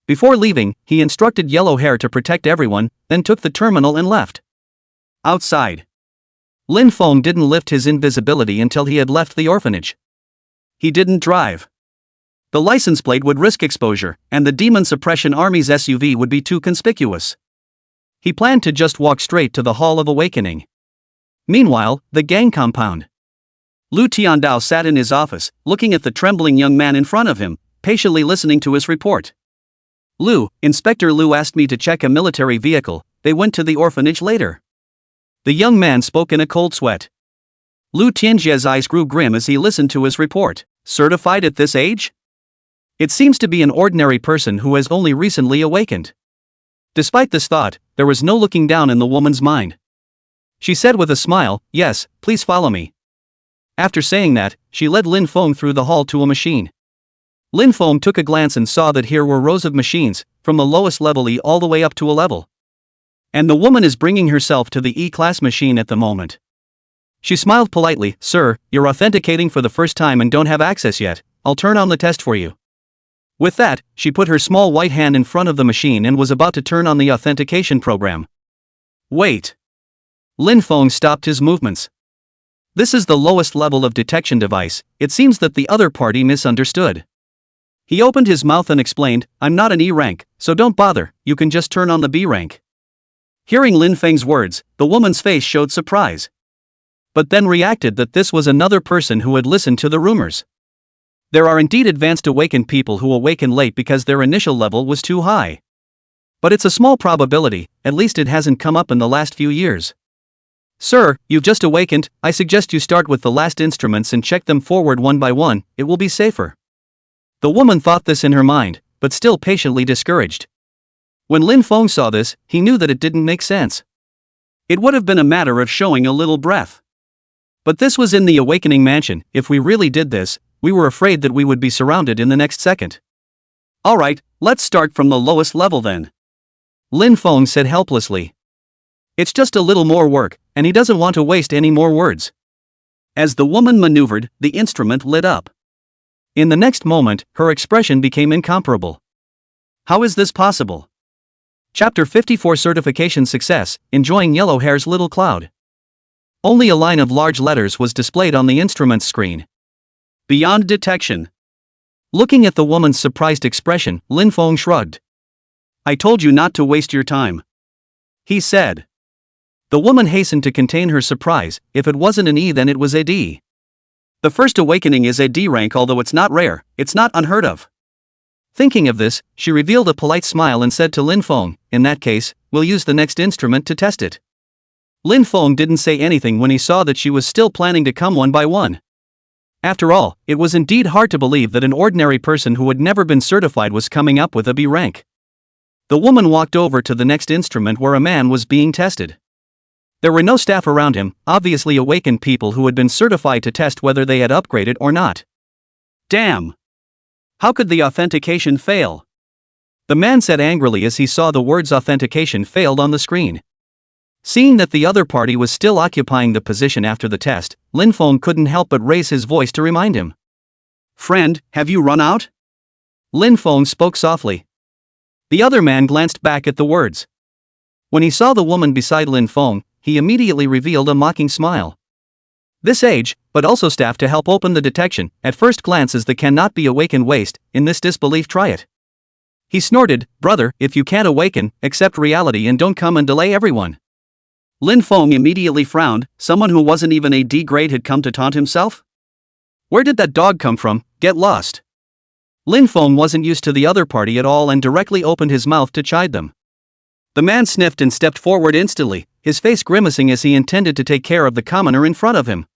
Before leaving, he instructed Yellow Hair to protect everyone, then took the terminal and left. Outside. Lin Feng didn't lift his invisibility until he had left the orphanage. He didn't drive. The license plate would risk exposure, and the Demon Suppression Army's SUV would be too conspicuous. He planned to just walk straight to the Hall of Awakening. Meanwhile, the gang compound. Lu Tiandao sat in his office, looking at the trembling young man in front of him, patiently listening to his report. Inspector Lu asked me to check a military vehicle, they went to the orphanage later. The young man spoke in a cold sweat. Lu Tianjie's eyes grew grim as he listened to his report. Certified at this age? It seems to be an ordinary person who has only recently awakened. Despite this thought, there was no looking down in the woman's mind. She said with a smile, Yes, please follow me. After saying that, she led Lin Feng through the hall to a machine. Lin Feng took a glance and saw that here were rows of machines, from the lowest level E all the way up to 11. And the woman is bringing herself to the E-class machine at the moment. She smiled politely, Sir, you're authenticating for the first time and don't have access yet, I'll turn on the test for you. With that, she put her small white hand in front of the machine and was about to turn on the authentication program. Wait. Lin Feng stopped his movements. This is the lowest level of detection device, it seems that the other party misunderstood. He opened his mouth and explained, I'm not an E rank, so don't bother, you can just turn on the B rank. Hearing Lin Feng's words, the woman's face showed surprise. but then reacted that this was another person who had listened to the rumors. There are indeed advanced awakened people who awaken late because their initial level was too high. But it's a small probability, at least it hasn't come up in the last few years. Sir, you've just awakened, I suggest you start with the last instruments and check them forward one by one, it will be safer. The woman thought this in her mind, but still patiently discouraged. When Lin Feng saw this, he knew that it didn't make sense. It would have been a matter of showing a little breath. But this was in the awakening mansion. If we really did this, we were afraid that we would be surrounded in the next second. Alright, let's start from the lowest level then. Lin Feng said helplessly. It's just a little more work, and he doesn't want to waste any more words. As the woman maneuvered, the instrument lit up. In the next moment, her expression became incomparable. How is this possible? Chapter 54 Certification Success, Enjoying Yellow Hair's Little Cloud. Only a line of large letters was displayed on the instrument's screen. Beyond detection. Looking at the woman's surprised expression, Lin Feng shrugged. I told you not to waste your time, he said. The woman hastened to contain her surprise. If it wasn't an E, then it was a D. The first awakening is a D rank, although it's not rare, it's not unheard of. Thinking of this, she revealed a polite smile and said to Lin Feng, in that case, we'll use the next instrument to test it. Lin Feng didn't say anything when he saw that she was still planning to come one by one. After all, it was indeed hard to believe that an ordinary person who had never been certified was coming up with a B rank. The woman walked over to the next instrument where a man was being tested. There were no staff around him, obviously awakened people who had been certified to test whether they had upgraded or not. Damn! How could the authentication fail? The man said angrily as he saw the words authentication failed on the screen. Seeing that the other party was still occupying the position after the test, Lin Feng couldn't help but raise his voice to remind him. Friend, have you run out? Lin Feng spoke softly. The other man glanced back at the words. When he saw the woman beside Lin Feng, he immediately revealed a mocking smile. This age, but also staff to help open the detection, at first glance is the cannot be awakened waste, in this disbelief try it. He snorted, brother, if you can't awaken, accept reality and don't come and delay everyone. Lin Feng immediately frowned, someone who wasn't even a D grade had come to taunt himself? Where did that dog come from? Get lost. Lin Feng wasn't used to the other party at all and directly opened his mouth to chide them. The man sniffed and stepped forward instantly, his face grimacing as he intended to take care of the commoner in front of him.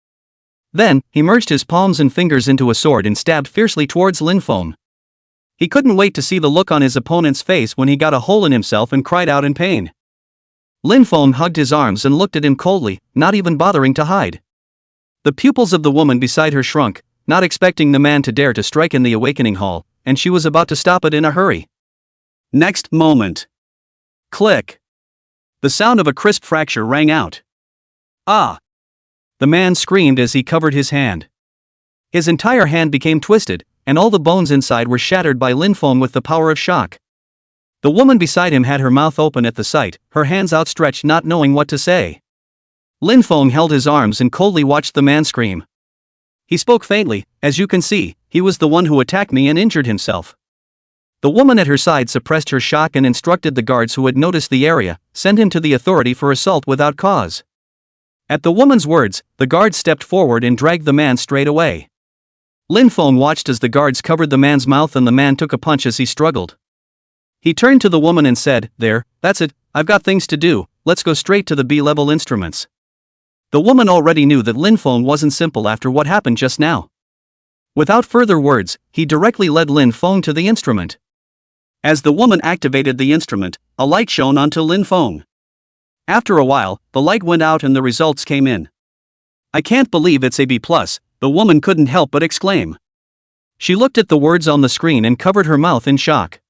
Then, he merged his palms and fingers into a sword and stabbed fiercely towards Lin Feng. He couldn't wait to see the look on his opponent's face when he got a hole in himself and cried out in pain. Lin Feng hugged his arms and looked at him coldly, not even bothering to hide. The pupils of the woman beside her shrunk, not expecting the man to dare to strike in the awakening hall, and she was about to stop it in a hurry. Next moment. Click. The sound of a crisp fracture rang out. Ah! The man screamed as he covered his hand. His entire hand became twisted, and all the bones inside were shattered by Lin Feng with the power of shock. The woman beside him had her mouth open at the sight, her hands outstretched not knowing what to say. Lin Feng held his arms and coldly watched the man scream. He spoke faintly, as you can see, he was the one who attacked me and injured himself. The woman at her side suppressed her shock and instructed the guards who had noticed the area, send him to the authority for assault without cause. At the woman's words, the guards stepped forward and dragged the man straight away. Lin Feng watched as the guards covered the man's mouth and the man took a punch as he struggled. He turned to the woman and said, there, that's it, I've got things to do, let's go straight to the B-level instruments. The woman already knew that Lin Feng wasn't simple after what happened just now. Without further words, he directly led Lin Feng to the instrument. As the woman activated the instrument, a light shone onto Lin Feng. After a while, the light went out and the results came in. I can't believe it's a B+, the woman couldn't help but exclaim. She looked at the words on the screen and covered her mouth in shock.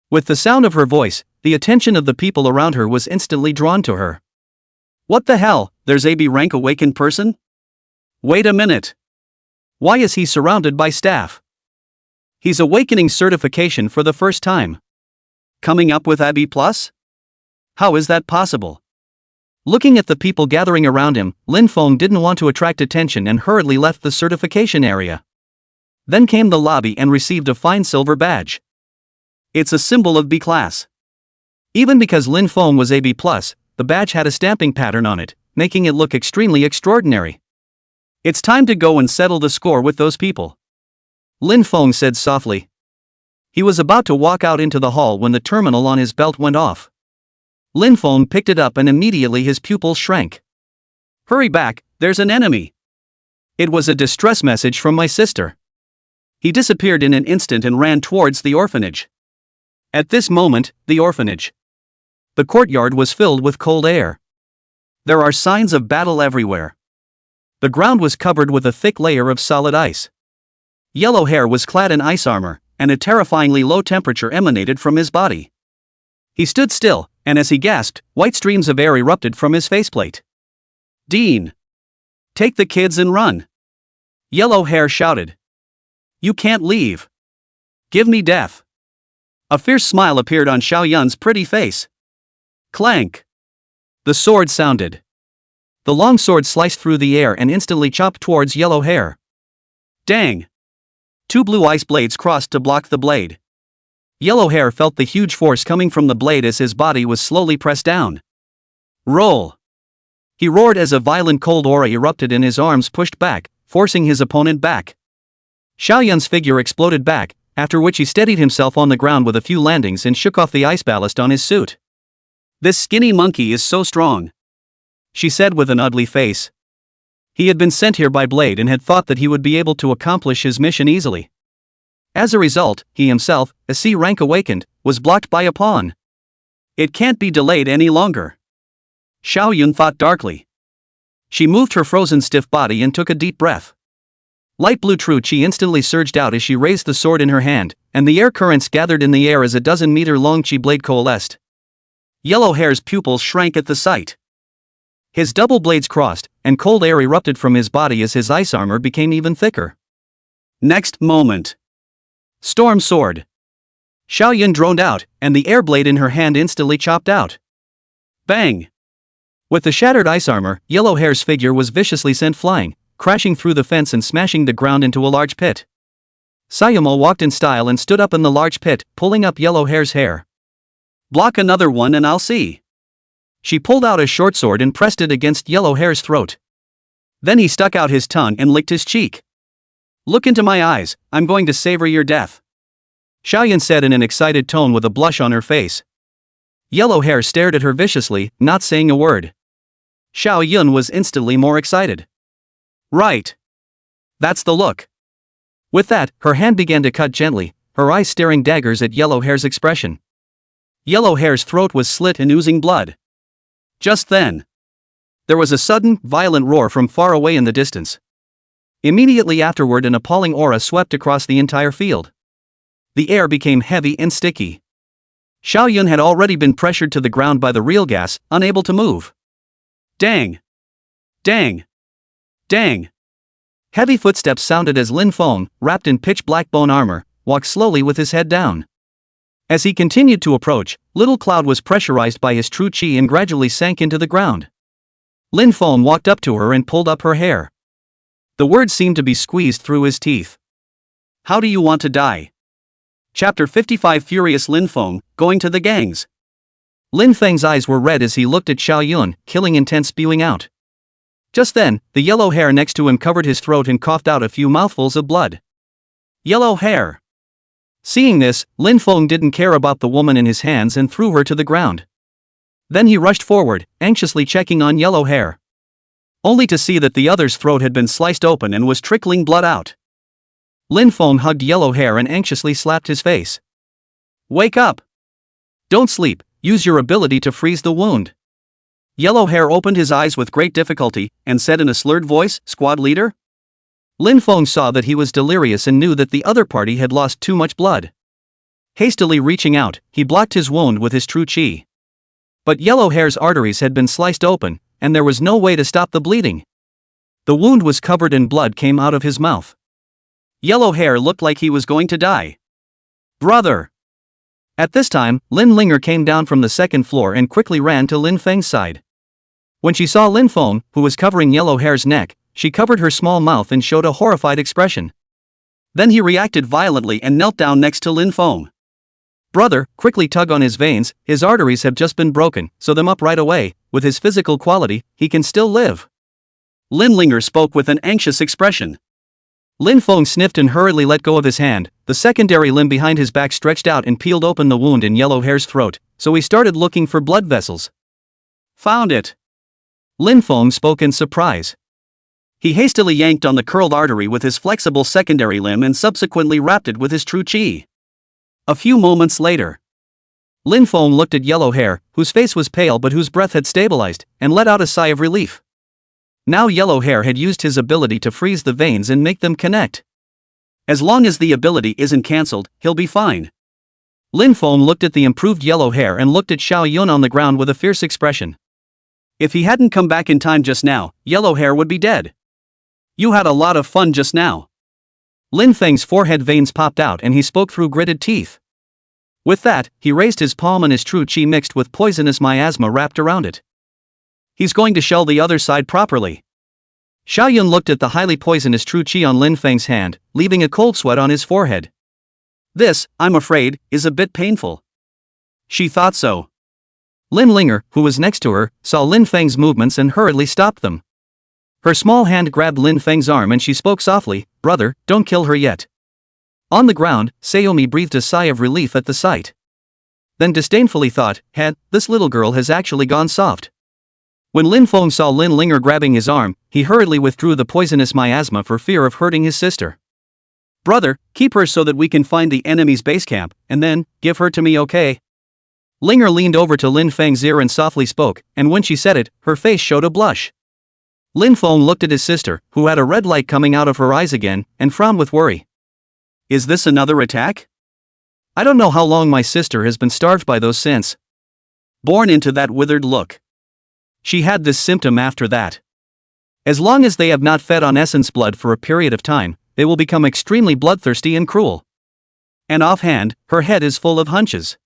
With the sound of her voice, the attention of the people around her was instantly drawn to her. What the hell, there's a B rank awakened person? Wait a minute. Why is he surrounded by staff? He's awakening certification for the first time. Coming up with a B+? How is that possible? Looking at the people gathering around him, Lin Feng didn't want to attract attention and hurriedly left the certification area. Then came the lobby and received a fine silver badge. It's a symbol of B class. Even because Lin Feng was a B+, the badge had a stamping pattern on it, making it look extremely extraordinary. "It's time to go and settle the score with those people," Lin Feng said softly. He was about to walk out into the hall when the terminal on his belt went off. Lin Feng picked it up and immediately his pupils shrank. "Hurry back, there's an enemy." It was a distress message from my sister. He disappeared in an instant and ran towards the orphanage. At this moment, the orphanage. The courtyard was filled with cold air. There are signs of battle everywhere. The ground was covered with a thick layer of solid ice. Yellow Hair was clad in ice armor, and a terrifyingly low temperature emanated from his body. He stood still, and as he gasped, white streams of air erupted from his faceplate. "Dean! Take the kids and run!" Yellow Hair shouted. "You can't leave. Give me death." A fierce smile appeared on Xiao Yun's pretty face. Clank! The sword sounded. The long sword sliced through the air and instantly chopped towards Yellow Hair. Dang! Two blue ice blades crossed to block the blade. Yellow Hair felt the huge force coming from the blade as his body was slowly pressed down. Roll! He roared as a violent cold aura erupted and his arms pushed back, forcing his opponent back. Xiao Yun's figure exploded back, after which he steadied himself on the ground with a few landings and shook off the ice ballast on his suit. "This skinny monkey is so strong," she said with an ugly face. He had been sent here by Blade and had thought that he would be able to accomplish his mission easily. As a result, he himself, a C rank awakened, was blocked by a pawn. It can't be delayed any longer. Xiao Yun thought darkly. She moved her frozen stiff body and took a deep breath. Light blue true chi instantly surged out as she raised the sword in her hand, and the air currents gathered in the air as a dozen-meter-long chi blade coalesced. Yellow Hair's pupils shrank at the sight. His double blades crossed, and cold air erupted from his body as his ice armor became even thicker. Next moment. Storm sword. Xiao Yun droned out, and the air blade in her hand instantly chopped out. Bang! With the shattered ice armor, Yellow Hair's figure was viciously sent flying, crashing through the fence and smashing the ground into a large pit. Sayamo walked in style and stood up in the large pit, pulling up Yellow Hair's hair. "Block another one and I'll see." She pulled out a short sword and pressed it against Yellow Hair's throat. Then he stuck out his tongue and licked his cheek. "Look into my eyes, I'm going to savor your death," Xiao Yun said in an excited tone with a blush on her face. Yellow Hair stared at her viciously, not saying a word. Xiao Yun was instantly more excited. "Right. That's the look." With that, her hand began to cut gently, her eyes staring daggers at Yellow Hair's expression. Yellow Hair's throat was slit and oozing blood. Just then, there was a sudden, violent roar from far away in the distance. Immediately afterward, an appalling aura swept across the entire field. The air became heavy and sticky. Xiao Yun had already been pressured to the ground by the real gas, unable to move. Dang! Dang! Dang! Heavy footsteps sounded as Lin Feng, wrapped in pitch-black bone armor, walked slowly with his head down. As he continued to approach, Little Cloud was pressurized by his true chi and gradually sank into the ground. Lin Feng walked up to her and pulled up her hair. The words seemed to be squeezed through his teeth. "How do you want to die?" Chapter 55 Furious Lin Feng, going to the gangs. Lin Feng's eyes were red as he looked at Xiao Yun, killing intent spewing out. Just then, the Yellow Hair next to him covered his throat and coughed out a few mouthfuls of blood. Yellow Hair! Seeing this, Lin Feng didn't care about the woman in his hands and threw her to the ground. Then he rushed forward, anxiously checking on Yellow Hair. Only to see that the other's throat had been sliced open and was trickling blood out. Lin Feng hugged Yellow Hair and anxiously slapped his face. "Wake up! Don't sleep, use your ability to freeze the wound." Yellow Hair opened his eyes with great difficulty, and said in a slurred voice, "Squad leader?" Lin Feng saw that he was delirious and knew that the other party had lost too much blood. Hastily reaching out, he blocked his wound with his true chi. But Yellow Hair's arteries had been sliced open, and there was no way to stop the bleeding. The wound was covered and blood came out of his mouth. Yellow Hair looked like he was going to die. "Brother!" At this time, Lin Linger came down from the second floor and quickly ran to Lin Feng's side. When she saw Lin Feng, who was covering Yellow Hair's neck, she covered her small mouth and showed a horrified expression. Then he reacted violently and knelt down next to Lin Feng. "Brother, quickly tug on his veins, his arteries have just been broken, sew them up right away," with his physical quality, he can still live. Lin Linger spoke with an anxious expression. Lin Feng sniffed and hurriedly let go of his hand. The secondary limb behind his back stretched out and peeled open the wound in Yellow Hair's throat, so he started looking for blood vessels. Found it. Lin Feng spoke in surprise. He hastily yanked on the curled artery with his flexible secondary limb and subsequently wrapped it with his true qi. A few moments later, Lin Feng looked at Yellow Hair, whose face was pale but whose breath had stabilized, and let out a sigh of relief. Now Yellow Hair had used his ability to freeze the veins and make them connect. As long as the ability isn't cancelled, he'll be fine. Lin Feng looked at the improved Yellow Hair and looked at Xiao Yun on the ground with a fierce expression. If he hadn't come back in time just now, Yellow Hair would be dead. You had a lot of fun just now. Lin Feng's forehead veins popped out and he spoke through gritted teeth. With that, he raised his palm and his true qi mixed with poisonous miasma wrapped around it. He's going to shell the other side properly. Xiao Yun looked at the highly poisonous true qi on Lin Feng's hand, leaving a cold sweat on his forehead. This, I'm afraid, is a bit painful. She thought so. Lin Linger, who was next to her, saw Lin Feng's movements and hurriedly stopped them. Her small hand grabbed Lin Feng's arm and she spoke softly, "Brother, don't kill her yet." On the ground, Sayomi breathed a sigh of relief at the sight. Then disdainfully thought, this little girl has actually gone soft. When Lin Feng saw Lin Linger grabbing his arm, he hurriedly withdrew the poisonous miasma for fear of hurting his sister. "Brother, keep her so that we can find the enemy's base camp, and then, give her to me, okay?" Linger leaned over to Lin Feng's ear and softly spoke, and when she said it, her face showed a blush. Lin Feng looked at his sister, who had a red light coming out of her eyes again, and frowned with worry. Is this another attack? I don't know how long my sister has been starved by those since. Born into that withered look. She had this symptom after that. As long as they have not fed on essence blood for a period of time, they will become extremely bloodthirsty and cruel. And offhand, her head is full of hunches.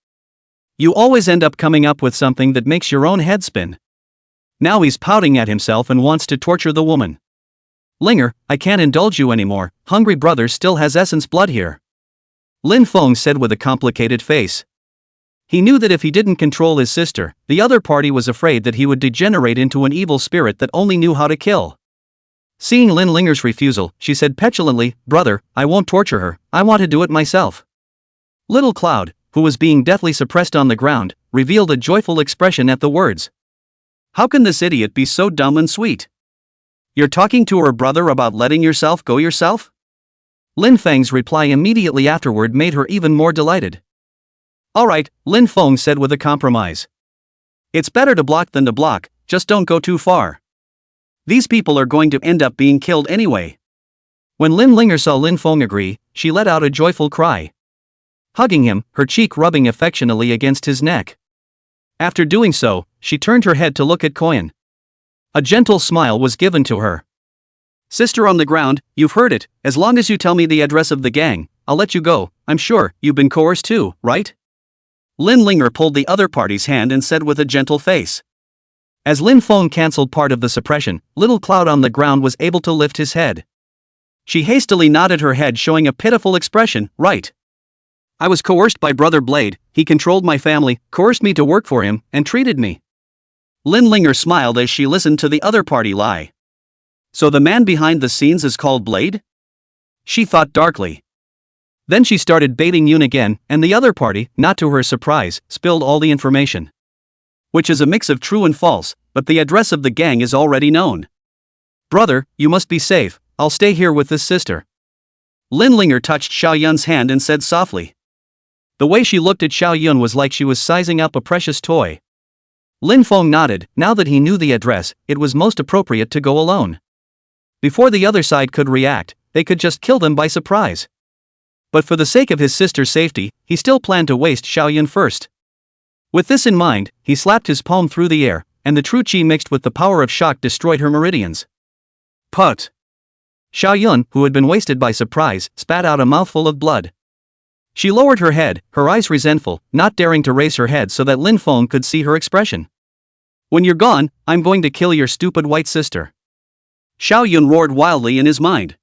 You always end up coming up with something that makes your own head spin. Now he's pouting at himself and wants to torture the woman. Linger, I can't indulge you anymore, Hungry Brother still has essence blood here. Lin Feng said with a complicated face. He knew that if he didn't control his sister, the other party was afraid that he would degenerate into an evil spirit that only knew how to kill. Seeing Lin Linger's refusal, she said petulantly, "Brother, I won't torture her, I want to do it myself." Little Cloud, who was being deathly suppressed on the ground, revealed a joyful expression at the words. How can this idiot be so dumb and sweet? You're talking to her brother about letting yourself go yourself? Lin Feng's reply immediately afterward made her even more delighted. Alright, Lin Feng said with a compromise. It's better to block than to block, just don't go too far. These people are going to end up being killed anyway. When Lin Linger saw Lin Feng agree, she let out a joyful cry. Hugging him, her cheek rubbing affectionately against his neck. After doing so, she turned her head to look at Koyan. A gentle smile was given to her. Sister on the ground, you've heard it, as long as you tell me the address of the gang, I'll let you go. I'm sure, you've been coerced too, right? Lin Linger pulled the other party's hand and said with a gentle face. As Lin Feng cancelled part of the suppression, Little Cloud on the ground was able to lift his head. She hastily nodded her head showing a pitiful expression, right. I was coerced by Brother Blade, he controlled my family, coerced me to work for him, and treated me. Lin Linger smiled as she listened to the other party lie. So the man behind the scenes is called Blade? She thought darkly. Then she started baiting Yoon again, and the other party, not to her surprise, spilled all the information. Which is a mix of true and false, but the address of the gang is already known. Brother, you must be safe, I'll stay here with this sister. Lin Linger touched Xiao Yun's hand and said softly. The way she looked at Xiao Yun was like she was sizing up a precious toy. Lin Feng nodded. Now that he knew the address, it was most appropriate to go alone. Before the other side could react, they could just kill them by surprise. But for the sake of his sister's safety, he still planned to waste Xiao Yun first. With this in mind, he slapped his palm through the air, and the true qi mixed with the power of shock destroyed her meridians. Put! Xiao Yun, who had been wasted by surprise, spat out a mouthful of blood. She lowered her head, her eyes resentful, not daring to raise her head so that Lin Feng could see her expression. When you're gone, I'm going to kill your stupid white sister. Xiao Yun roared wildly in his mind.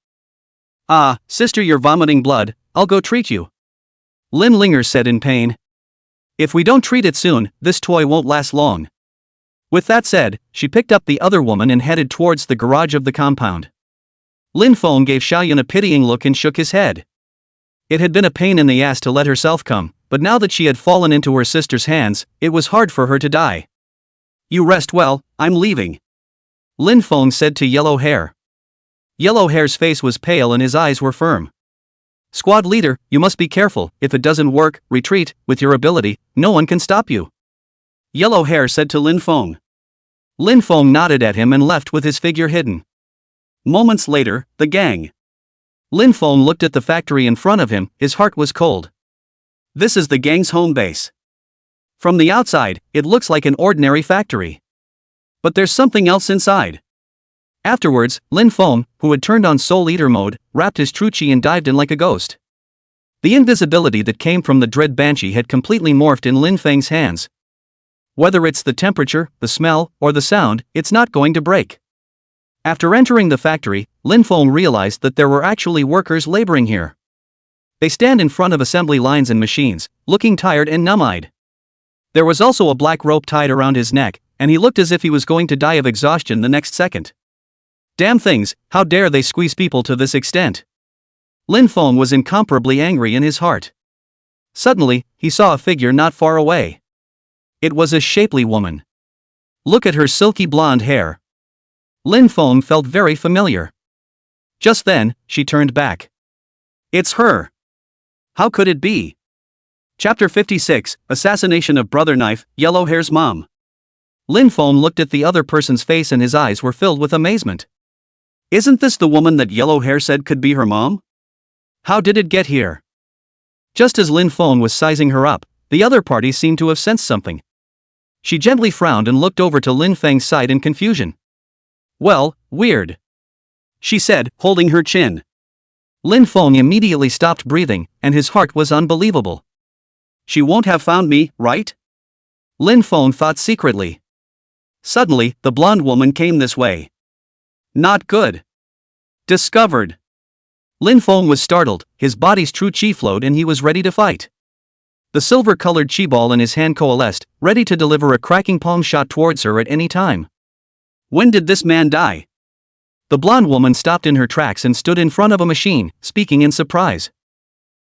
Ah, sister, you're vomiting blood, I'll go treat you. Lin Linger said in pain. If we don't treat it soon, this toy won't last long. With that said, she picked up the other woman and headed towards the garage of the compound. Lin Feng gave Xiaoyun a pitying look and shook his head. It had been a pain in the ass to let herself come, but now that she had fallen into her sister's hands, it was hard for her to die. You rest well, I'm leaving, Lin Feng said to Yellow Hair. Yellow Hair's face was pale and his eyes were firm. Squad leader, you must be careful, if it doesn't work, retreat, with your ability, no one can stop you, Yellow Hair said to Lin Feng. Lin Feng nodded at him and left with his figure hidden. Moments later, the gang. Lin Feng looked at the factory in front of him, his heart was cold. This is the gang's home base. From the outside, it looks like an ordinary factory. But there's something else inside. Afterwards, Lin Feng, who had turned on Soul Eater mode, wrapped his true chi and dived in like a ghost. The invisibility that came from the dread Banshee had completely morphed in Lin Feng's hands. Whether it's the temperature, the smell, or the sound, it's not going to break. After entering the factory, Lin Feng realized that there were actually workers laboring here. They stand in front of assembly lines and machines, looking tired and numb-eyed. There was also a black rope tied around his neck, and he looked as if he was going to die of exhaustion the next second. Damn things, how dare they squeeze people to this extent? Lin Feng was incomparably angry in his heart. Suddenly, he saw a figure not far away. It was a shapely woman. Look at her silky blonde hair. Lin Feng felt very familiar. Just then, she turned back. It's her. How could it be? Chapter 56, Assassination of Brother Knife, Yellow Hair's Mom. Lin Feng looked at the other person's face and his eyes were filled with amazement. Isn't this the woman that Yellow Hair said could be her mom? How did it get here? Just as Lin Feng was sizing her up, the other party seemed to have sensed something. She gently frowned and looked over to Lin Feng's side in confusion. Well, weird, she said, holding her chin. Lin Feng immediately stopped breathing, and his heart was unbelievable. She won't have found me, right? Lin Feng thought secretly. Suddenly, the blonde woman came this way. Not good. Discovered. Lin Feng was startled, his body's true chi flowed and he was ready to fight. The silver-colored chi ball in his hand coalesced, ready to deliver a cracking palm shot towards her at any time. When did this man die? The blonde woman stopped in her tracks and stood in front of a machine, speaking in surprise.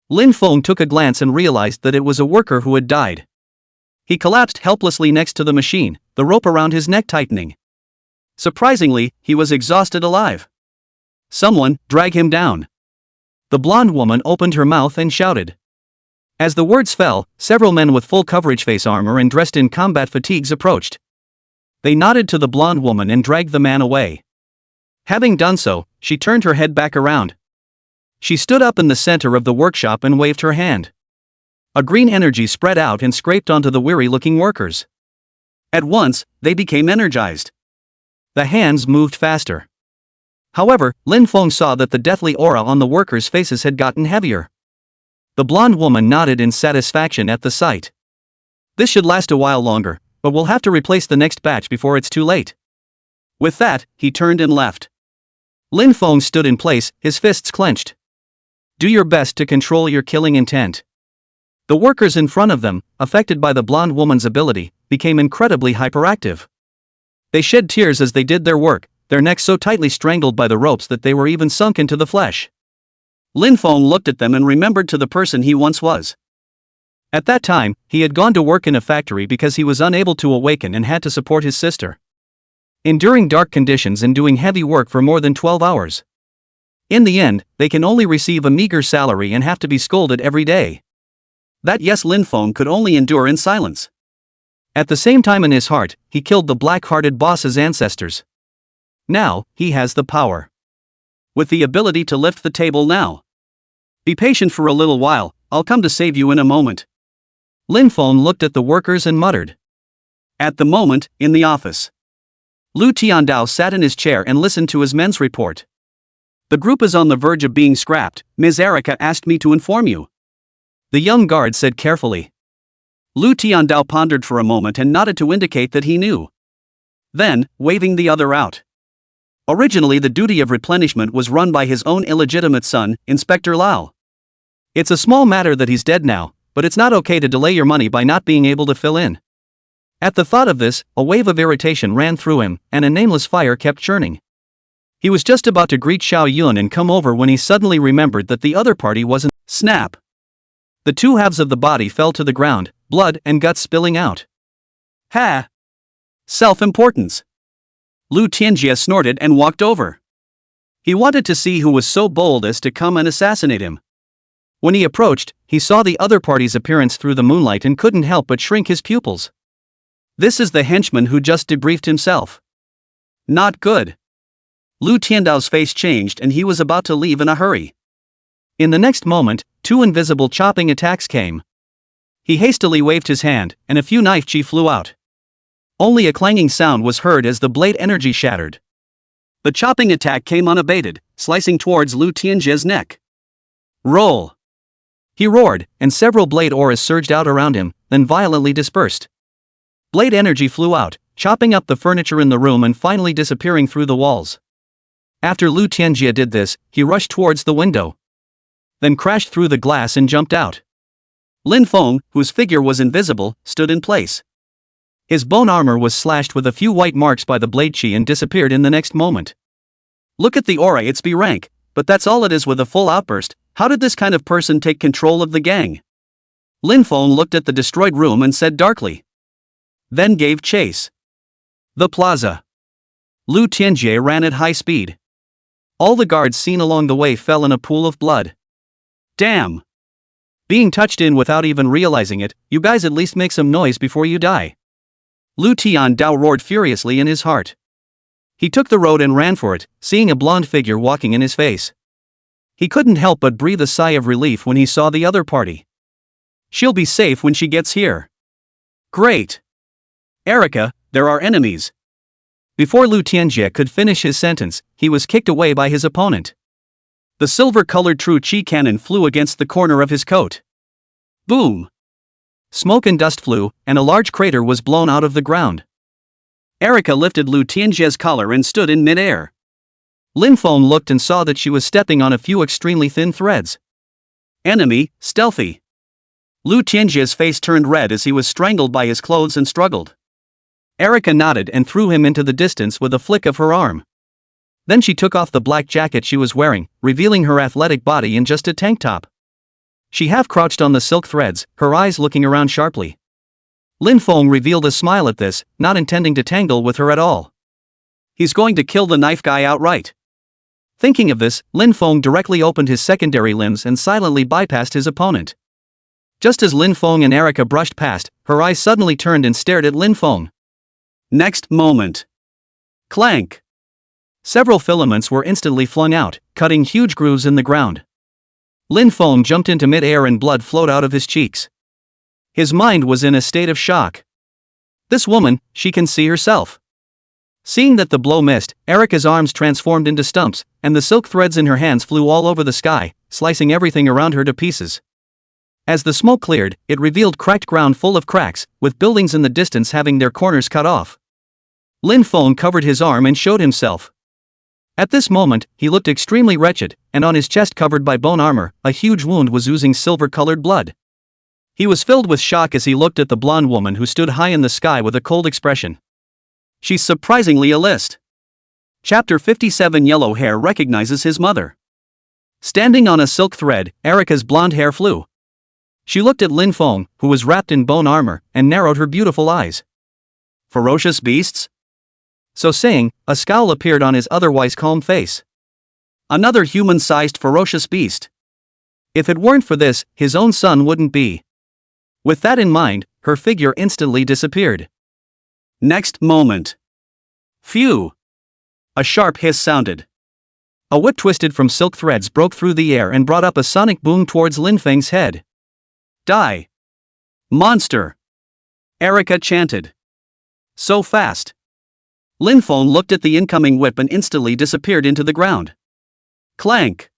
Lin Feng took a glance and realized that it was a worker who had died. He collapsed helplessly next to the machine, the rope around his neck tightening. Surprisingly, he was exhausted alive. Someone, drag him down. The blonde woman opened her mouth and shouted. As the words fell, several men with full coverage face armor and dressed in combat fatigues approached. They nodded to the blonde woman and dragged the man away. Having done so, she turned her head back around. She stood up in the center of the workshop and waved her hand. A green energy spread out and scraped onto the weary-looking workers. At once, they became energized. The hands moved faster. However, Lin Feng saw that the deathly aura on the workers' faces had gotten heavier. The blonde woman nodded in satisfaction at the sight. This should last a while longer, but we'll have to replace the next batch before it's too late. With that, he turned and left. Lin Feng stood in place, his fists clenched. Do your best to control your killing intent. The workers in front of them, affected by the blonde woman's ability, became incredibly hyperactive. They shed tears as they did their work, their necks so tightly strangled by the ropes that they were even sunk into the flesh. Lin Feng looked at them and remembered to the person he once was. At that time, he had gone to work in a factory because he was unable to awaken and had to support his sister. Enduring dark conditions and doing heavy work for more than 12 hours. In the end, they can only receive a meager salary and have to be scolded every day. That yes, Lin Feng could only endure in silence. At the same time in his heart, he killed the black-hearted boss's ancestors. Now, he has the power. With the ability to lift the table now. Be patient for a little while, I'll come to save you in a moment. Lin Feng looked at the workers and muttered. At the moment, in the office. Lu Tiandao sat in his chair and listened to his men's report. The group is on the verge of being scrapped, Ms. Erica asked me to inform you. The young guard said carefully. Lu Tiandao pondered for a moment and nodded to indicate that he knew. Then, waving the other out. Originally the duty of replenishment was run by his own illegitimate son, Inspector Lau. It's a small matter that he's dead now, but it's not okay to delay your money by not being able to fill in. At the thought of this, a wave of irritation ran through him, and a nameless fire kept churning. He was just about to greet Xiao Yun and come over when he suddenly remembered that the other party wasn't. Snap! The two halves of the body fell to the ground, blood and guts spilling out. Ha! Self-importance! Lu Tianjie snorted and walked over. He wanted to see who was so bold as to come and assassinate him. When he approached, he saw the other party's appearance through the moonlight and couldn't help but shrink his pupils. This is the henchman who just debriefed himself. Not good. Lu Tiandao's face changed and he was about to leave in a hurry. In the next moment, two invisible chopping attacks came. He hastily waved his hand, and a few knife chi flew out. Only a clanging sound was heard as the blade energy shattered. The chopping attack came unabated, slicing towards Lu Tianjie's neck. Roll! He roared, and several blade auras surged out around him, then violently dispersed. Blade energy flew out, chopping up the furniture in the room and finally disappearing through the walls. After Lu Tianjie did this, he rushed towards the window. Then crashed through the glass and jumped out. Lin Feng, whose figure was invisible, stood in place. His bone armor was slashed with a few white marks by the blade chi and disappeared in the next moment. Look at the aura, it's B rank, but that's all it is with a full outburst. How did this kind of person take control of the gang? Lin Feng looked at the destroyed room and said darkly. Then gave chase. The plaza. Lu Tianjie ran at high speed. All the guards seen along the way fell in a pool of blood. Damn! Being touched in without even realizing it, you guys at least make some noise before you die. Lu Tiandao roared furiously in his heart. He took the road and ran for it, seeing a blonde figure walking in his face. He couldn't help but breathe a sigh of relief when he saw the other party. She'll be safe when she gets here. Great! Erica, there are enemies. Before Lu Tianjie could finish his sentence, he was kicked away by his opponent. The silver-colored true chi cannon flew against the corner of his coat. Boom! Smoke and dust flew, and a large crater was blown out of the ground. Erica lifted Lu Tianjie's collar and stood in mid-air. Lin Feng looked and saw that she was stepping on a few extremely thin threads. Enemy, stealthy. Lu Tianjie's face turned red as he was strangled by his clothes and struggled. Erica nodded and threw him into the distance with a flick of her arm. Then she took off the black jacket she was wearing, revealing her athletic body in just a tank top. She half-crouched on the silk threads, her eyes looking around sharply. Lin Feng revealed a smile at this, not intending to tangle with her at all. He's going to kill the knife guy outright. Thinking of this, Lin Feng directly opened his secondary limbs and silently bypassed his opponent. Just as Lin Feng and Erica brushed past, her eyes suddenly turned and stared at Lin Feng. Next moment. Clank! Several filaments were instantly flung out, cutting huge grooves in the ground. Lin Feng jumped into mid-air and blood flowed out of his cheeks. His mind was in a state of shock. This woman, she can see herself. Seeing that the blow missed, Erica's arms transformed into stumps, and the silk threads in her hands flew all over the sky, slicing everything around her to pieces. As the smoke cleared, it revealed cracked ground full of cracks, with buildings in the distance having their corners cut off. Lin Feng covered his arm and showed himself. At this moment, he looked extremely wretched, and on his chest covered by bone armor, a huge wound was oozing silver-colored blood. He was filled with shock as he looked at the blonde woman who stood high in the sky with a cold expression. She's surprisingly a list. Chapter 57. Yellow Hair recognizes his mother. Standing on a silk thread, Erica's blonde hair flew. She looked at Lin Feng, who was wrapped in bone armor, and narrowed her beautiful eyes. Ferocious beasts? So saying, a scowl appeared on his otherwise calm face. Another human-sized ferocious beast. If it weren't for this, his own son wouldn't be. With that in mind, her figure instantly disappeared. Next moment. Phew! A sharp hiss sounded. A whip twisted from silk threads broke through the air and brought up a sonic boom towards Lin Feng's head. Die! Monster! Erica chanted. So fast. Lin Feng looked at the incoming whip and instantly disappeared into the ground. Clank!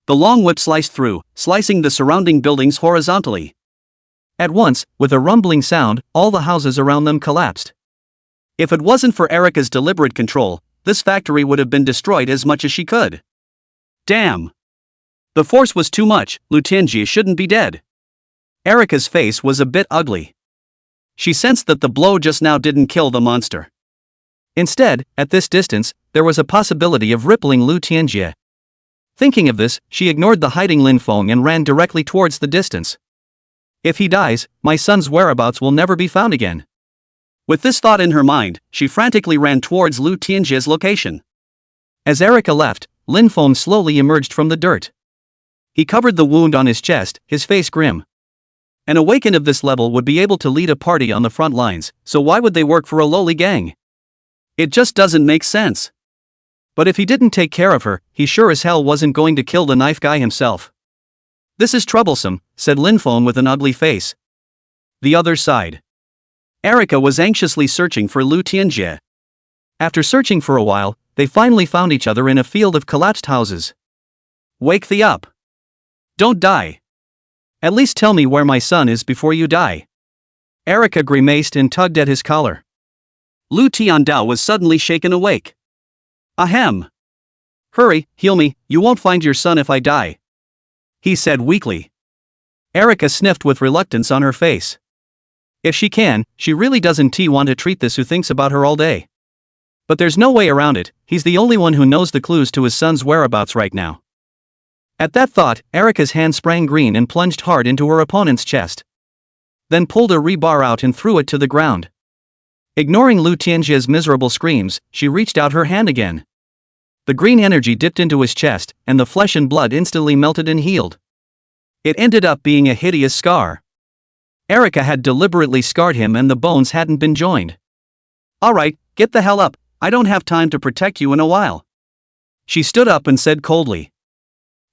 The long whip sliced through, slicing the surrounding buildings horizontally. At once, with a rumbling sound, all the houses around them collapsed. If it wasn't for Erica's deliberate control, this factory would have been destroyed as much as she could. Damn! The force was too much, Lu Tianjie shouldn't be dead. Erica's face was a bit ugly. She sensed that the blow just now didn't kill the monster. Instead, at this distance, there was a possibility of rippling Lu Tianjie. Thinking of this, she ignored the hiding Lin Feng and ran directly towards the distance. If he dies, my son's whereabouts will never be found again. With this thought in her mind, she frantically ran towards Lu Tianjie's location. As Erica left, Lin Feng slowly emerged from the dirt. He covered the wound on his chest, his face grim. An awakened of this level would be able to lead a party on the front lines, so why would they work for a lowly gang? It just doesn't make sense. But if he didn't take care of her, he sure as hell wasn't going to kill the knife guy himself. This is troublesome, said Lin Feng with an ugly face. The other side. Erica was anxiously searching for Lu Tianjie. After searching for a while, they finally found each other in a field of collapsed houses. Wake thee up. Don't die. At least tell me where my son is before you die. Erica grimaced and tugged at his collar. Lu Tiandao was suddenly shaken awake. Ahem. Hurry, heal me, you won't find your son if I die, he said weakly. Erica sniffed with reluctance on her face. If she can, she really doesn't want to treat this who thinks about her all day. But there's no way around it, he's the only one who knows the clues to his son's whereabouts right now. At that thought, Erica's hand sprang green and plunged hard into her opponent's chest. Then pulled a rebar out and threw it to the ground. Ignoring Lu Tianjie's miserable screams, she reached out her hand again. The green energy dipped into his chest, and the flesh and blood instantly melted and healed. It ended up being a hideous scar. Erica had deliberately scarred him and the bones hadn't been joined. Alright, get the hell up, I don't have time to protect you in a while. She stood up and said coldly.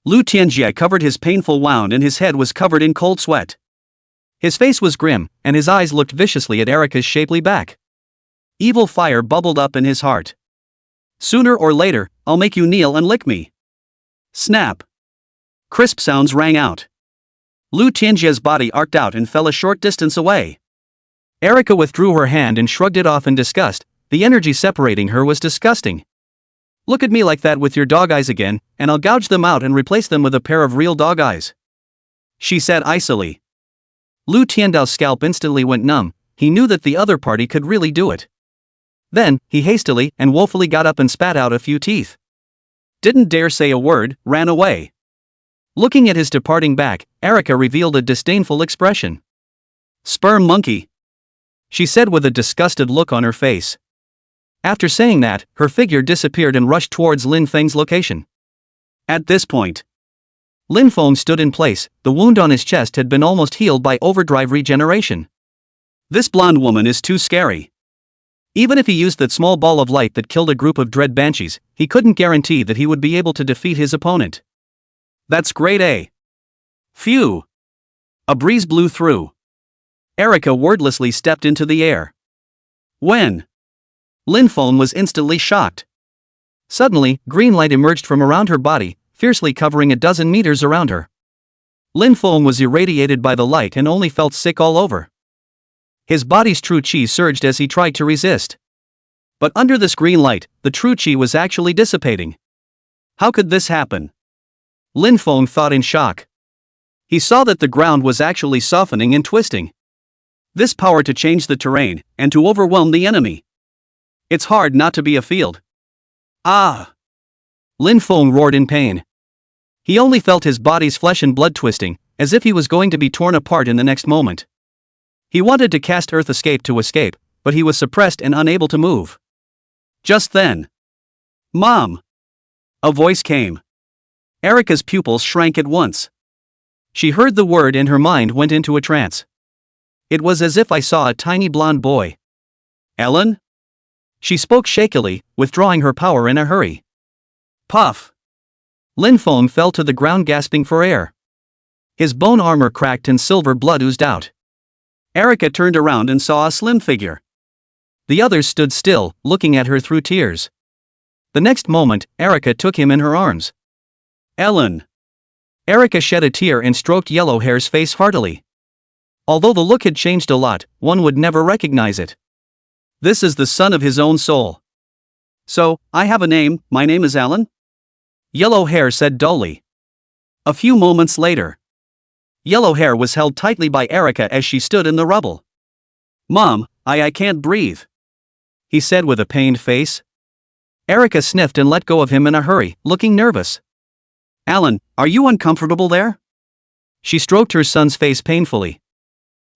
Lu Tianjie covered his painful wound and his head was covered in cold sweat. His face was grim, and his eyes looked viciously at Erica's shapely back. Evil fire bubbled up in his heart. Sooner or later, I'll make you kneel and lick me. Snap. Crisp sounds rang out. Lu Tianjie's body arced out and fell a short distance away. Erica withdrew her hand and shrugged it off in disgust. The energy separating her was disgusting. Look at me like that with your dog eyes again, and I'll gouge them out and replace them with a pair of real dog eyes, she said icily. Lu Tiandao's scalp instantly went numb. He knew that the other party could really do it. Then, he hastily and woefully got up and spat out a few teeth. Didn't dare say a word, ran away. Looking at his departing back, Erica revealed a disdainful expression. Sperm monkey, she said with a disgusted look on her face. After saying that, her figure disappeared and rushed towards Lin Feng's location. At this point, Lin Feng stood in place. The wound on his chest had been almost healed by overdrive regeneration. This blonde woman is too scary. Even if he used that small ball of light that killed a group of dread banshees, he couldn't guarantee that he would be able to defeat his opponent. That's great, eh? Phew. A breeze blew through. Erica wordlessly stepped into the air. When? Lin Feng was instantly shocked. Suddenly, green light emerged from around her body, fiercely covering a dozen meters around her. Lin Feng was irradiated by the light and only felt sick all over. His body's true qi surged as he tried to resist. But under this green light, the true qi was actually dissipating. How could this happen? Lin Feng thought in shock. He saw that the ground was actually softening and twisting. This power to change the terrain, and to overwhelm the enemy. It's hard not to be afield. Ah! Lin Feng roared in pain. He only felt his body's flesh and blood twisting, as if he was going to be torn apart in the next moment. He wanted to cast Earth Escape to escape, but he was suppressed and unable to move. Just then. Mom! A voice came. Erica's pupils shrank at once. She heard the word and her mind went into a trance. It was as if I saw a tiny blonde boy. Ellen? She spoke shakily, withdrawing her power in a hurry. Puff! Lin Feng fell to the ground gasping for air. His bone armor cracked and silver blood oozed out. Erica turned around and saw a slim figure. The others stood still, looking at her through tears. The next moment, Erica took him in her arms. Ellen! Erica shed a tear and stroked Yellowhair's face heartily. Although the look had changed a lot, one would never recognize it. This is the son of his own soul. So, I have a name, my name is Alan? Yellowhair said dully. A few moments later. Yellowhair was held tightly by Erica as she stood in the rubble. Mom, I can't breathe, he said with a pained face. Erica sniffed and let go of him in a hurry, looking nervous. Alan, are you uncomfortable there? She stroked her son's face painfully.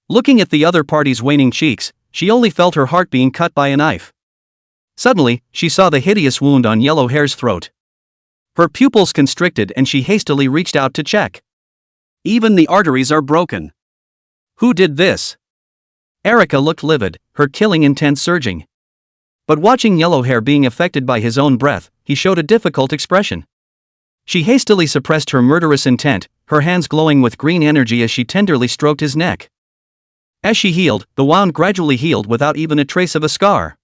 Looking at the other party's waning cheeks, she only felt her heart being cut by a knife. Suddenly, she saw the hideous wound on Yellow Hair's throat. Her pupils constricted and she hastily reached out to check. Even the arteries are broken. Who did this? Erica looked livid, her killing intent surging. But watching Yellow Hair being affected by his own breath, he showed a difficult expression. She hastily suppressed her murderous intent, her hands glowing with green energy as she tenderly stroked his neck. As she healed, the wound gradually healed without even a trace of a scar.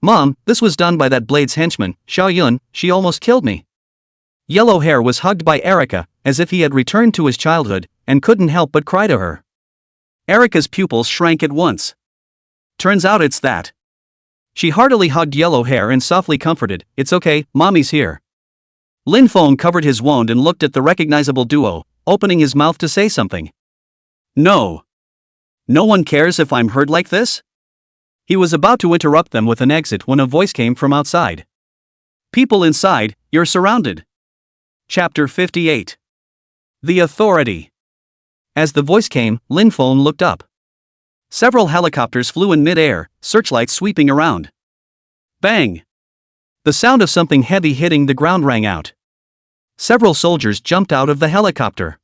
Mom, this was done by that Blade's henchman, Xiao Yun, she almost killed me. Yellow Hair was hugged by Erica, as if he had returned to his childhood, and couldn't help but cry to her. Erica's pupils shrank at once. Turns out it's that. She heartily hugged Yellow Hair and softly comforted, "It's okay, Mommy's here." Lin Feng covered his wound and looked at the recognizable duo, opening his mouth to say something. No. No one cares if I'm hurt like this? He was about to interrupt them with an exit when a voice came from outside. People inside, you're surrounded. Chapter 58. The Authority. As the voice came, Lin Feng looked up. Several helicopters flew in mid-air, searchlights sweeping around. Bang! The sound of something heavy hitting the ground rang out. Several soldiers jumped out of the helicopter.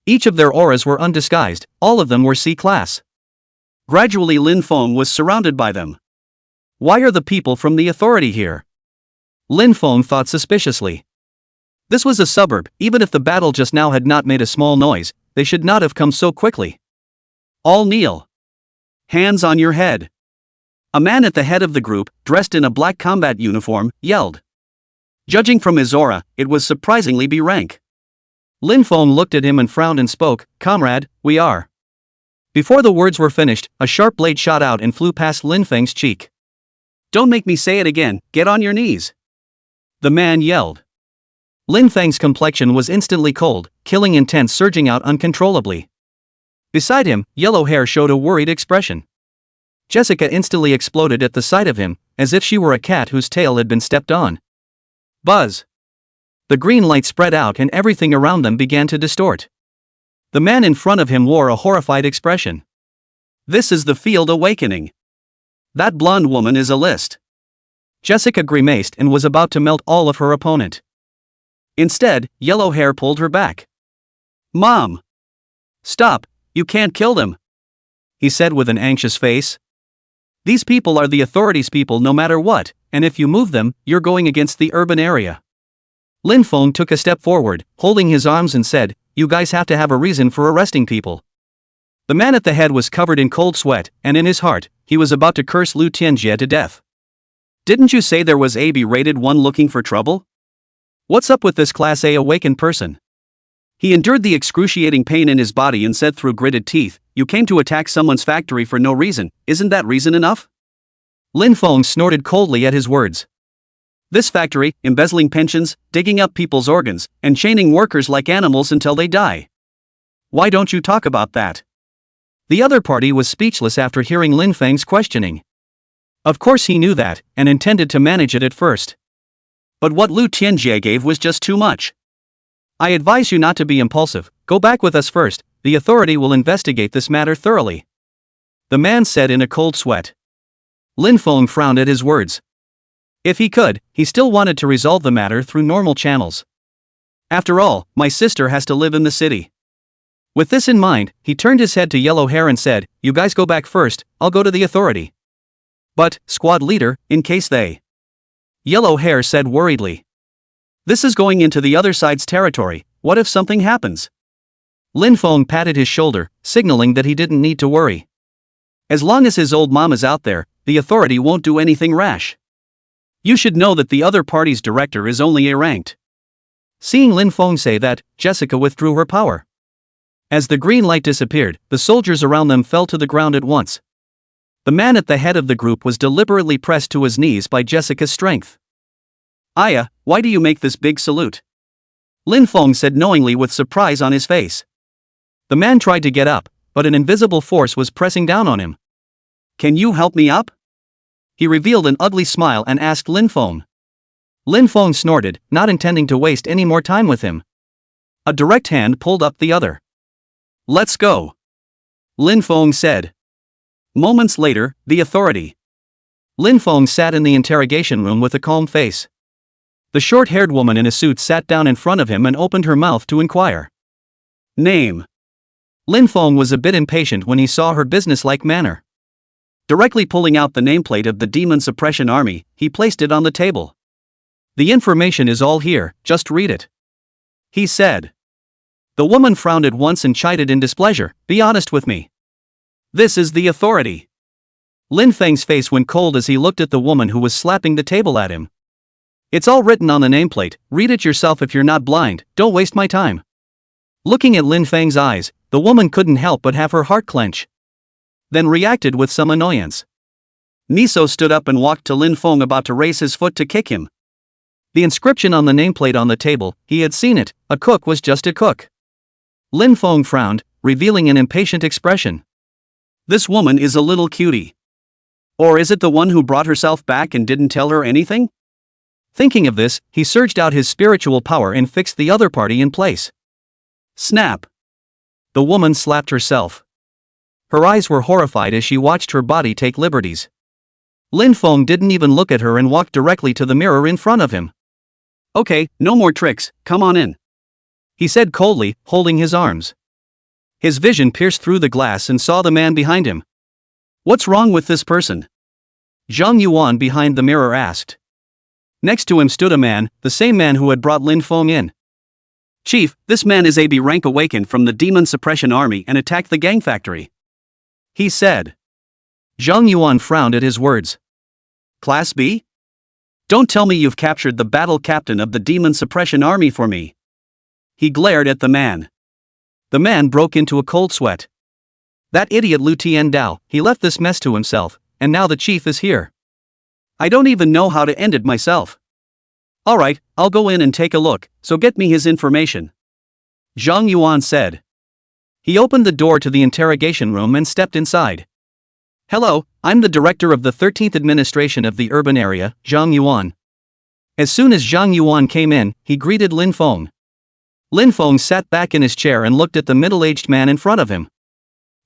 Each of their auras were undisguised, all of them were C-class. Gradually Lin Feng was surrounded by them. Why are the people from the Authority here? Lin Feng thought suspiciously. This was a suburb, even if the battle just now had not made a small noise, they should not have come so quickly. All kneel. Hands on your head. A man at the head of the group, dressed in a black combat uniform, yelled. Judging from his aura, it was surprisingly B rank. Lin Feng looked at him and frowned and spoke, "Comrade, we are." Before the words were finished, a sharp blade shot out and flew past Lin Feng's cheek. "Don't make me say it again, get on your knees," the man yelled. Lin Feng's complexion was instantly cold, killing intent surging out uncontrollably. Beside him, Yellow Hair showed a worried expression. Jessica instantly exploded at the sight of him, as if she were a cat whose tail had been stepped on. Buzz! The green light spread out and everything around them began to distort. The man in front of him wore a horrified expression. "This is the field awakening. That blonde woman is a list." Jessica grimaced and was about to melt all of her opponent. Instead, Yellow Hair pulled her back. "Mom! Stop, you can't kill them," he said with an anxious face. "These people are the Authority's people no matter what, and if you move them, you're going against the urban area." Lin Feng took a step forward, holding his arms and said, "You guys have to have a reason for arresting people." The man at the head was covered in cold sweat, and in his heart, he was about to curse Lu Tianjie to death. "Didn't you say there was a B-rated one looking for trouble? What's up with this Class A awakened person?" He endured the excruciating pain in his body and said through gritted teeth, "You came to attack someone's factory for no reason, isn't that reason enough?" Lin Feng snorted coldly at his words. "This factory, embezzling pensions, digging up people's organs, and chaining workers like animals until they die. Why don't you talk about that?" The other party was speechless after hearing Lin Feng's questioning. Of course he knew that, and intended to manage it at first. But what Lu Tianjie gave was just too much. "I advise you not to be impulsive, go back with us first, the Authority will investigate this matter thoroughly," the man said in a cold sweat. Lin Feng frowned at his words. If he could, he still wanted to resolve the matter through normal channels. After all, my sister has to live in the city. With this in mind, he turned his head to Yellow Hair and said, "You guys go back first, I'll go to the Authority." "But, squad leader, in case they..." Yellow Hair said worriedly. "This is going into the other side's territory, what if something happens?" Lin Feng patted his shoulder, signaling that he didn't need to worry. As long as his old mom is out there, the Authority won't do anything rash. You should know that the other party's director is only A-ranked. Seeing Lin Feng say that, Jessica withdrew her power. As the green light disappeared, the soldiers around them fell to the ground at once. The man at the head of the group was deliberately pressed to his knees by Jessica's strength. "Aya, why do you make this big salute?" Lin Feng said knowingly with surprise on his face. The man tried to get up, but an invisible force was pressing down on him. can you help me up? He revealed an ugly smile and asked Lin Feng. Lin Feng snorted, not intending to waste any more time with him. A direct hand pulled up the other. Let's go, Lin Feng said. Moments later, the authority. Lin Feng sat in the interrogation room with a calm face. The short-haired woman in a suit sat down in front of him and opened her mouth to inquire. Name. Lin Feng was a bit impatient when he saw her businesslike manner. Directly pulling out the nameplate of the Demon Suppression Army, he placed it on the table. The information is all here, just read it, he said. The woman frowned at once and chided in displeasure, be honest with me. This is the authority. Lin Feng's face went cold as he looked at the woman who was slapping the table at him. It's all written on the nameplate, read it yourself if you're not blind, don't waste my time. Looking at Lin Feng's eyes, the woman couldn't help but have her heart clench. Then reacted with some annoyance. Niso stood up and walked to Lin Feng, about to raise his foot to kick him. The inscription on the nameplate on the table, he had seen it, a cook was just a cook. Lin Feng frowned, revealing an impatient expression. This woman is a little cutie. Or is it the one who brought herself back and didn't tell her anything? Thinking of this, he surged out his spiritual power and fixed the other party in place. Snap! The woman slapped herself. Her eyes were horrified as she watched her body take liberties. Lin Feng didn't even look at her and walked directly to the mirror in front of him. Okay, no more tricks, come on in, he said coldly, holding his arms. His vision pierced through the glass and saw the man behind him. What's wrong with this person? Zhang Yuan behind the mirror asked. Next to him stood a man, the same man who had brought Lin Feng in. Chief, this man is AB rank awakened from the Demon Suppression Army and attacked the gang factory, he said. Zhang Yuan frowned at his words. Class B? Don't tell me you've captured the battle captain of the Demon Suppression Army for me. He glared at the man. The man broke into a cold sweat. That idiot Lu Tiandao, he left this mess to himself, and now the chief is here. I don't even know how to end it myself. Alright, I'll go in and take a look, so get me his information, Zhang Yuan said. He opened the door to the interrogation room and stepped inside. Hello, I'm the director of the 13th administration of the urban area, Zhang Yuan. As soon as Zhang Yuan came in, he greeted Lin Feng. Lin Feng sat back in his chair and looked at the middle-aged man in front of him.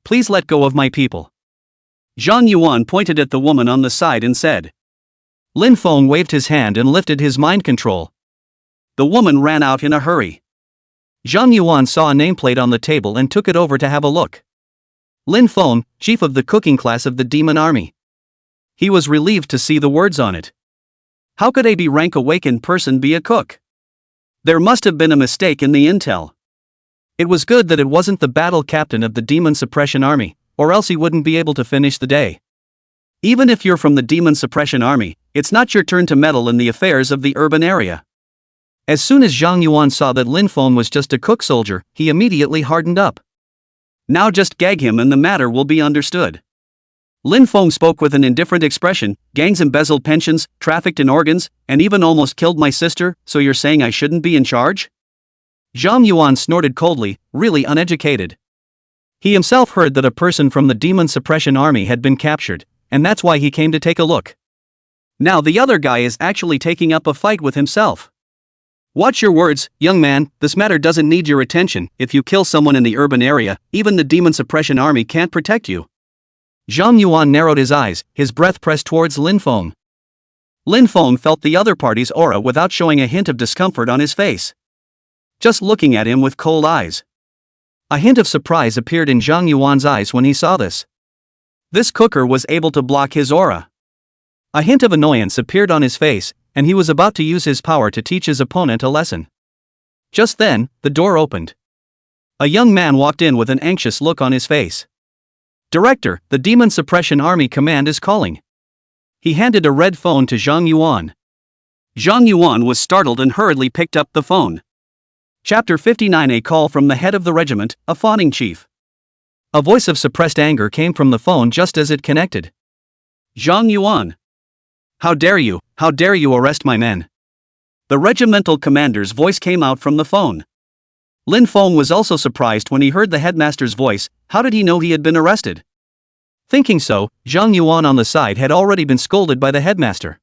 Please let go of my people. Zhang Yuan pointed at the woman on the side and said. Lin Feng waved his hand and lifted his mind control. The woman ran out in a hurry. Zhang Yuan saw a nameplate on the table and took it over to have a look. Lin Feng, chief of the cooking class of the Demon Army. He was relieved to see the words on it. How could a B rank awakened person be a cook? There must have been a mistake in the intel. It was good that it wasn't the battle captain of the Demon Suppression Army, or else he wouldn't be able to finish the day. Even if you're from the Demon Suppression Army, it's not your turn to meddle in the affairs of the urban area. As soon as Zhang Yuan saw that Lin Feng was just a cook soldier, he immediately hardened up. Now just gag him and the matter will be understood. Lin Feng spoke with an indifferent expression. Gangs embezzled pensions, trafficked in organs, and even almost killed my sister, so you're saying I shouldn't be in charge? Zhang Yuan snorted coldly, really uneducated. He himself heard that a person from the Demon Suppression Army had been captured, and that's why he came to take a look. Now the other guy is actually taking up a fight with himself. Watch your words, young man, this matter doesn't need your attention. If you kill someone in the urban area, even the Demon Suppression Army can't protect you. Zhang Yuan narrowed his eyes, his breath pressed towards Lin Feng. Lin Feng felt the other party's aura without showing a hint of discomfort on his face. Just looking at him with cold eyes. A hint of surprise appeared in Zhang Yuan's eyes when he saw this. This cooker was able to block his aura. A hint of annoyance appeared on his face, and he was about to use his power to teach his opponent a lesson. Just then, the door opened. A young man walked in with an anxious look on his face. Director, the Demon Suppression Army Command is calling. He handed a red phone to Zhang Yuan. Zhang Yuan was startled and hurriedly picked up the phone. Chapter 59. A call from the head of the regiment, a fawning chief. A voice of suppressed anger came from the phone just as it connected. Zhang Yuan. How dare you arrest my men? The regimental commander's voice came out from the phone. Lin Feng was also surprised when he heard the headmaster's voice. How did he know he had been arrested? Thinking so, Zhang Yuan on the side had already been scolded by the headmaster.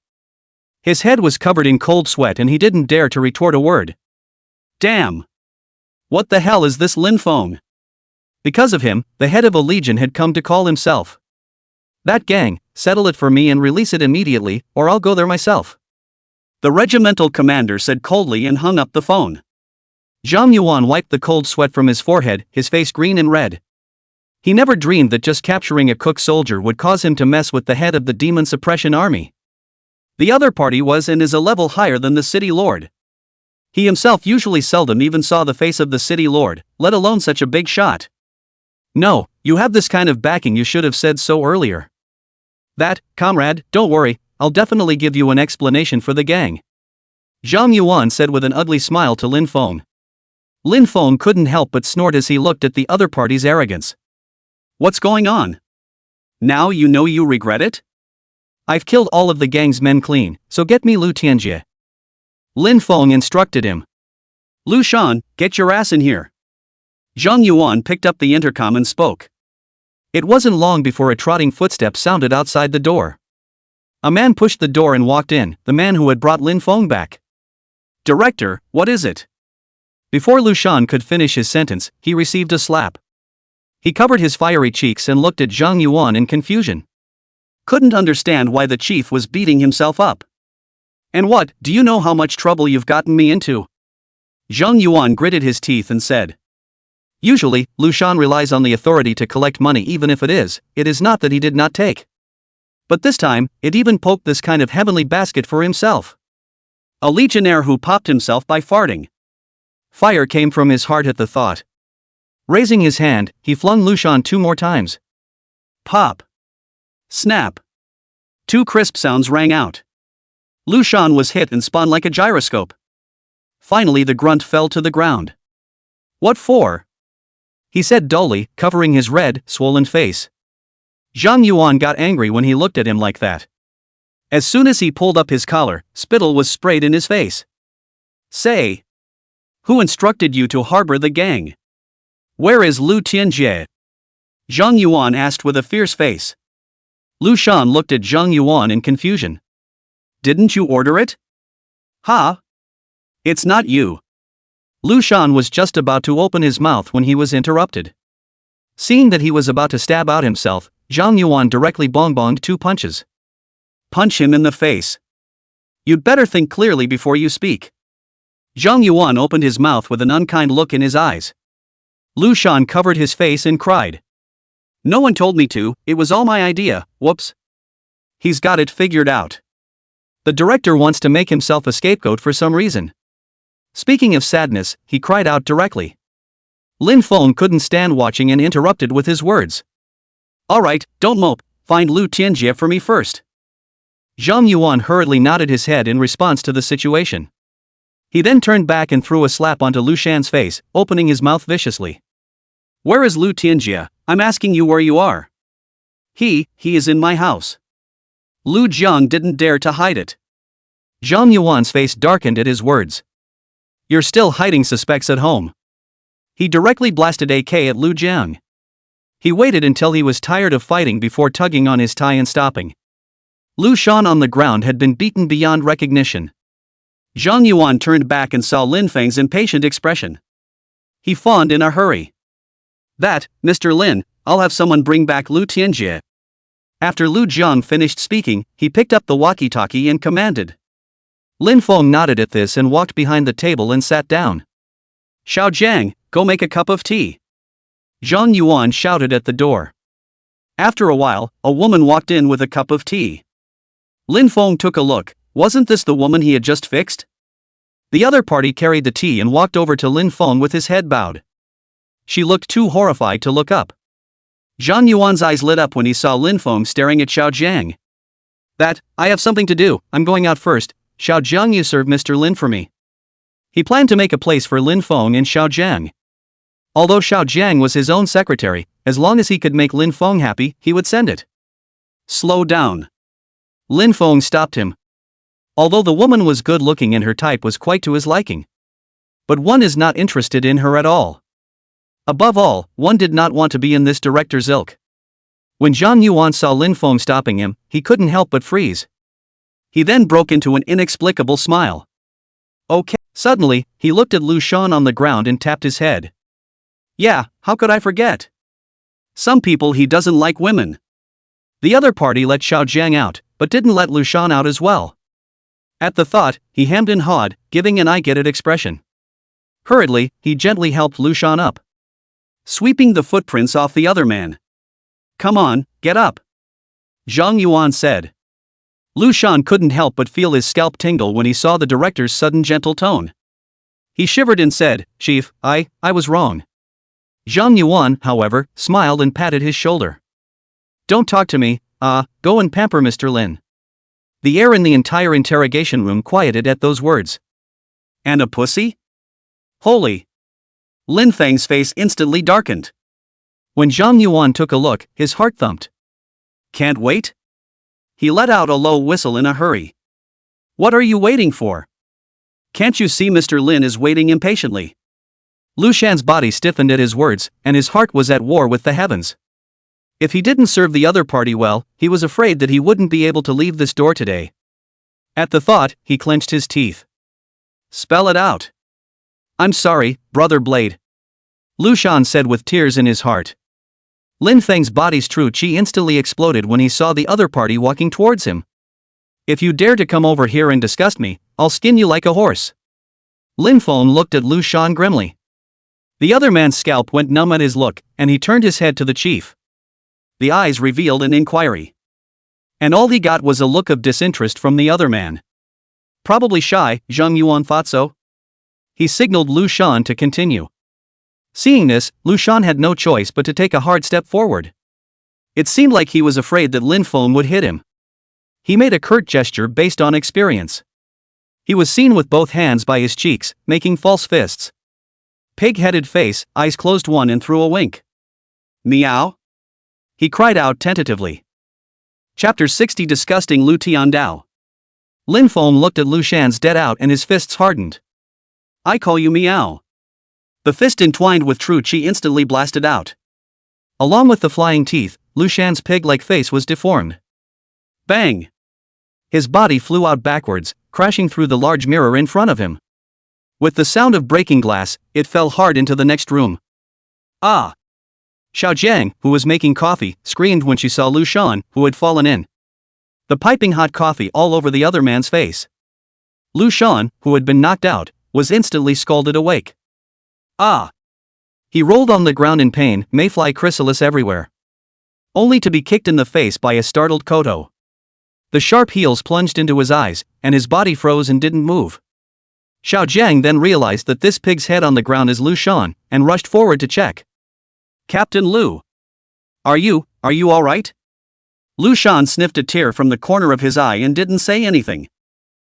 His head was covered in cold sweat and he didn't dare to retort a word. Damn! What the hell is this Lin Feng? Because of him, the head of a legion had come to call himself. That gang, settle it for me and release it immediately, or I'll go there myself. The regimental commander said coldly and hung up the phone. Zhang Yuan wiped the cold sweat from his forehead, his face green and red. He never dreamed that just capturing a cook soldier would cause him to mess with the head of the demon suppression army. The other party was and is a level higher than the city lord. He himself usually seldom even saw the face of the city lord, let alone such a big shot. No, you have this kind of backing, you should have said so earlier. That, comrade, don't worry, I'll definitely give you an explanation for the gang. Zhang Yuan said with an ugly smile to Lin Feng. Lin Feng couldn't help but snort as he looked at the other party's arrogance. What's going on? Now you know you regret it? I've killed all of the gang's men clean, so get me Lu Tianjie. Lin Feng instructed him. Lu Shan, get your ass in here. Zhang Yuan picked up the intercom and spoke. It wasn't long before a trotting footstep sounded outside the door. A man pushed the door and walked in, the man who had brought Lin Feng back. Director, what is it? Before Lu Shan could finish his sentence, he received a slap. He covered his fiery cheeks and looked at Zhang Yuan in confusion. Couldn't understand why the chief was beating himself up. And what, do you know how much trouble you've gotten me into? Zhang Yuan gritted his teeth and said. Usually, Lu Shan relies on the authority to collect money even if it is not that he did not take. But this time, it even poked this kind of heavenly basket for himself. A legionnaire who popped himself by farting. Fire came from his heart at the thought. Raising his hand, he flung Lu Shan 2 more times. Pop. Snap. 2 crisp sounds rang out. Lu Shan was hit and spun like a gyroscope. Finally the grunt fell to the ground. What for? He said dully, covering his red, swollen face. Zhang Yuan got angry when he looked at him like that. As soon as he pulled up his collar, spittle was sprayed in his face. Say. Who instructed you to harbor the gang? Where is Lu Tianjie? Zhang Yuan asked with a fierce face. Lu Shan looked at Zhang Yuan in confusion. Didn't you order it? Ha? Huh? It's not you. Lu Shan was just about to open his mouth when he was interrupted. Seeing that he was about to stab out himself, Zhang Yuan directly bongbonged 2 punches. Punch him in the face. You'd better think clearly before you speak. Zhang Yuan opened his mouth with an unkind look in his eyes. Lu Shan covered his face and cried. No one told me to, it was all my idea, whoops. He's got it figured out. The director wants to make himself a scapegoat for some reason. Speaking of sadness, he cried out directly. Lin Feng couldn't stand watching and interrupted with his words. Alright, don't mope, find Lu Tianjie for me first. Zhang Yuan hurriedly nodded his head in response to the situation. He then turned back and threw a slap onto Lu Shan's face, opening his mouth viciously. Where is Lu Tianjie? I'm asking you where you are. He is in my house. Lu Jiang didn't dare to hide it. Zhang Yuan's face darkened at his words. You're still hiding suspects at home. He directly blasted AK at Lu Jiang. He waited until he was tired of fighting before tugging on his tie and stopping. Lu Shan on the ground had been beaten beyond recognition. Zhang Yuan turned back and saw Lin Feng's impatient expression. He fawned in a hurry. That, Mr. Lin, I'll have someone bring back Lu Tianjie. After Lu Jiang finished speaking, he picked up the walkie-talkie and commanded. Lin Feng nodded at this and walked behind the table and sat down. Xiao Jiang, go make a cup of tea. Zhang Yuan shouted at the door. After a while, a woman walked in with a cup of tea. Lin Feng took a look. Wasn't this the woman he had just fixed? The other party carried the tea and walked over to Lin Feng with his head bowed. She looked too horrified to look up. Zhang Yuan's eyes lit up when he saw Lin Feng staring at Xiao Jiang. That, I have something to do, I'm going out first. Xiao Jiang, you serve Mr. Lin for me. He planned to make a place for Lin Feng and Xiao Jiang. Although Xiao Jiang was his own secretary, as long as he could make Lin Feng happy, he would send it. Slow down. Lin Feng stopped him. Although the woman was good looking and her type was quite to his liking. But one is not interested in her at all. Above all, one did not want to be in this director's ilk. When Zhang Yuan saw Lin Feng stopping him, he couldn't help but freeze. He then broke into an inexplicable smile. Okay. Suddenly, he looked at Lu Shan on the ground and tapped his head. Yeah, how could I forget? Some people he doesn't like women. The other party let Xiao Jiang out, but didn't let Lu Shan out as well. At the thought, he hemmed and hawed, giving an I get it expression. Hurriedly, he gently helped Lu Shan up, sweeping the footprints off the other man. Come on, get up, Zhang Yuan said. Lu Shan couldn't help but feel his scalp tingle when he saw the director's sudden gentle tone. He shivered and said, Chief, I was wrong. Zhang Yuan, however, smiled and patted his shoulder. Don't talk to me, go and pamper Mr. Lin. The air in the entire interrogation room quieted at those words. And a pussy? Holy! Lin Feng's face instantly darkened. When Zhang Yuan took a look, his heart thumped. Can't wait? He let out a low whistle in a hurry. What are you waiting for? Can't you see Mr. Lin is waiting impatiently? Lu Shan's body stiffened at his words, and his heart was at war with the heavens. If he didn't serve the other party well, he was afraid that he wouldn't be able to leave this door today. At the thought, he clenched his teeth. Spell it out. I'm sorry, Brother Blade, Lu Shan said with tears in his heart. Lin Feng's body's true chi instantly exploded when he saw the other party walking towards him. If you dare to come over here and disgust me, I'll skin you like a horse. Lin Feng looked at Lu Shan grimly. The other man's scalp went numb at his look, and he turned his head to the chief. The eyes revealed an inquiry. And all he got was a look of disinterest from the other man. Probably shy, Zhang Yuan thought so. He signaled Lu Shan to continue. Seeing this, Lu Shan had no choice but to take a hard step forward. It seemed like he was afraid that Lin Feng would hit him. He made a curt gesture based on experience. He was seen with both hands by his cheeks, making false fists. Pig-headed face, eyes closed one and threw a wink. Meow? He cried out tentatively. Chapter 60 Disgusting Lu Tiandao. Lin Feng looked at Lu Shan's dead out and his fists hardened. I call you Meow. The fist entwined with true chi instantly blasted out. Along with the flying teeth, Lu Shan's pig-like face was deformed. Bang! His body flew out backwards, crashing through the large mirror in front of him. With the sound of breaking glass, it fell hard into the next room. Ah! Xiao Jiang, who was making coffee, screamed when she saw Lu Shan, who had fallen in. The piping hot coffee all over the other man's face. Lu Shan, who had been knocked out, was instantly scalded awake. Ah! He rolled on the ground in pain, mayfly chrysalis everywhere. Only to be kicked in the face by a startled Koto. The sharp heels plunged into his eyes, and his body froze and didn't move. Xiao Jiang then realized that this pig's head on the ground is Lu Shan, and rushed forward to check. Captain Lu. Are you alright? Lu Shan sniffed a tear from the corner of his eye and didn't say anything.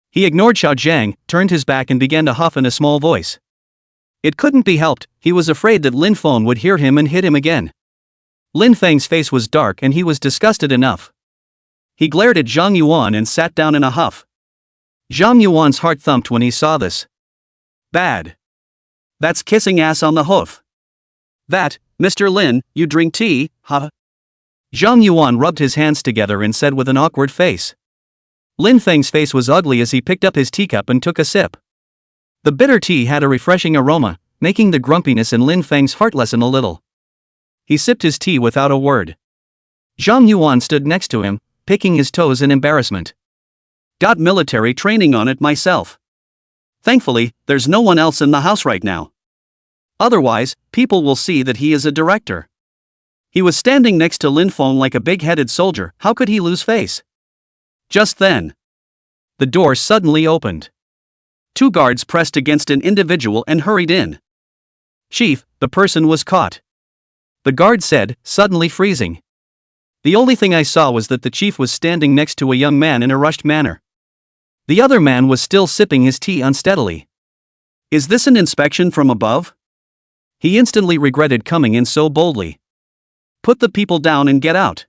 He ignored Xiao Jiang, turned his back and began to huff in a small voice. It couldn't be helped, he was afraid that Lin Feng would hear him and hit him again. Lin Feng's face was dark and he was disgusted enough. He glared at Zhang Yuan and sat down in a huff. Zhang Yuan's heart thumped when he saw this. Bad. That's kissing ass on the hoof. That, Mr. Lin, you drink tea, huh? Zhang Yuan rubbed his hands together and said with an awkward face. Lin Feng's face was ugly as he picked up his teacup and took a sip. The bitter tea had a refreshing aroma, making the grumpiness in Lin Feng's heart lessen a little. He sipped his tea without a word. Zhang Yuan stood next to him, picking his toes in embarrassment. Got military training on it myself. Thankfully, there's no one else in the house right now. Otherwise, people will see that he is a director. He was standing next to Lin Feng like a big-headed soldier, how could he lose face? Just then, the door suddenly opened. 2 guards pressed against an individual and hurried in. Chief, the person was caught. The guard said, suddenly freezing. The only thing I saw was that the chief was standing next to a young man in a rushed manner. The other man was still sipping his tea unsteadily. Is this an inspection from above? He instantly regretted coming in so boldly. Put the people down and get out,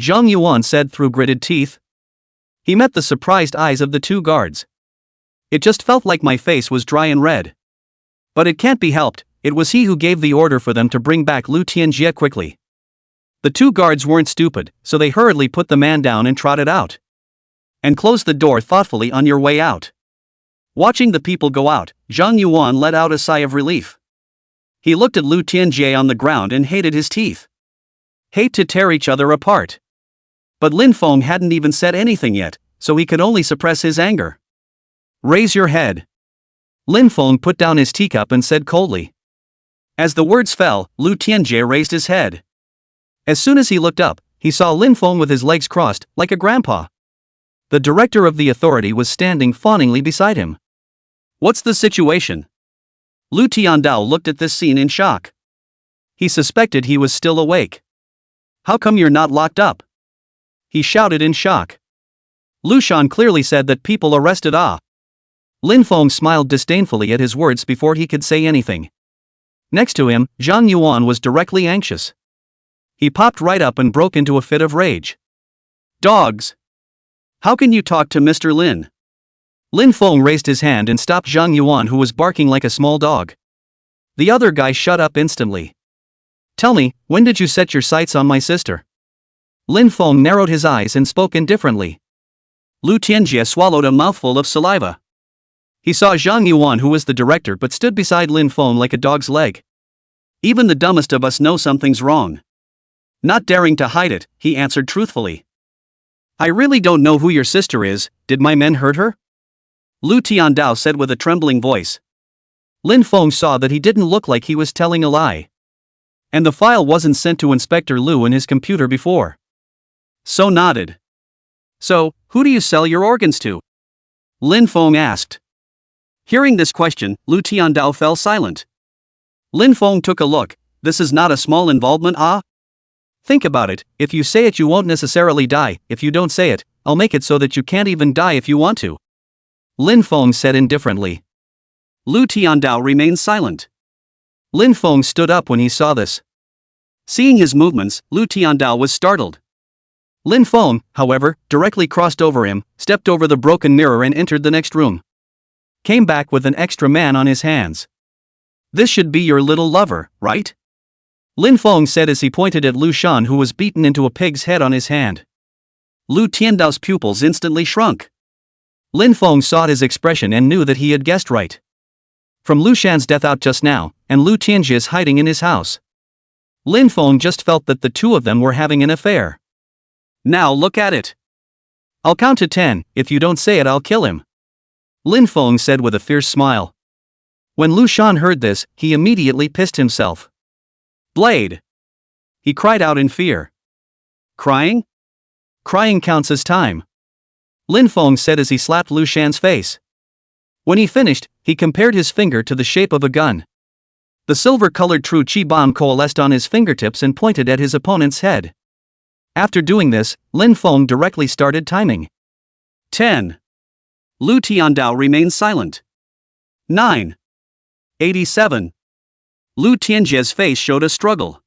Zhang Yuan said through gritted teeth. He met the surprised eyes of the 2 guards. It just felt like my face was dry and red. But it can't be helped, it was he who gave the order for them to bring back Lu Tianjie quickly. The two guards weren't stupid, so they hurriedly put the man down and trotted out. And closed the door thoughtfully on your way out. Watching the people go out, Zhang Yuan let out a sigh of relief. He looked at Lu Tianjie on the ground and hated his teeth. Hate to tear each other apart. But Lin Feng hadn't even said anything yet, so he could only suppress his anger. Raise your head. Lin Feng put down his teacup and said coldly. As the words fell, Lu Tianjie raised his head. As soon as he looked up, he saw Lin Feng with his legs crossed, like a grandpa. The director of the authority was standing fawningly beside him. What's the situation? Lu Tiandao looked at this scene in shock. He suspected he was still awake. How come you're not locked up? He shouted in shock. Lu Shan clearly said that people arrested Lin Feng smiled disdainfully at his words before he could say anything. Next to him, Zhang Yuan was directly anxious. He popped right up and broke into a fit of rage. Dogs! How can you talk to Mr. Lin? Lin Feng raised his hand and stopped Zhang Yuan, who was barking like a small dog. The other guy shut up instantly. Tell me, when did you set your sights on my sister? Lin Feng narrowed his eyes and spoke indifferently. Lu Tianjie swallowed a mouthful of saliva. He saw Zhang Yuan, who was the director, but stood beside Lin Feng like a dog's leg. Even the dumbest of us know something's wrong. Not daring to hide it, he answered truthfully. I really don't know who your sister is. Did my men hurt her? Lu Tiandao said with a trembling voice. Lin Feng saw that he didn't look like he was telling a lie. And the file wasn't sent to Inspector Lu in his computer before. So nodded. So, who do you sell your organs to? Lin Feng asked. Hearing this question, Lu Tiandao fell silent. Lin Feng took a look. This is not a small involvement, Think about it, if you say it you won't necessarily die, if you don't say it, I'll make it so that you can't even die if you want to. Lin Feng said indifferently. Lu Tiandao remained silent. Lin Feng stood up when he saw this. Seeing his movements, Lu Tiandao was startled. Lin Feng, however, directly crossed over him, stepped over the broken mirror and entered the next room. Came back with an extra man on his hands. This should be your little lover, right? Lin Feng said as he pointed at Lu Shan, who was beaten into a pig's head on his hand. Lu Tiandao's pupils instantly shrunk. Lin Feng saw his expression and knew that he had guessed right. From Lu Shan's death out just now, and Lu Tianjie's hiding in his house, Lin Feng just felt that the two of them were having an affair. Now look at it. I'll count to 10, if you don't say it I'll kill him. Lin Feng said with a fierce smile. When Lu Shan heard this, he immediately pissed himself. Blade! He cried out in fear. Crying? Crying counts as time. Lin Feng said as he slapped Lu Shan's face. When he finished, he compared his finger to the shape of a gun. The silver-colored true chi bomb coalesced on his fingertips and pointed at his opponent's head. After doing this, Lin Feng directly started timing. 10. Lu Tiandao remained silent. 9. 87. Lu Tianjie's face showed a struggle.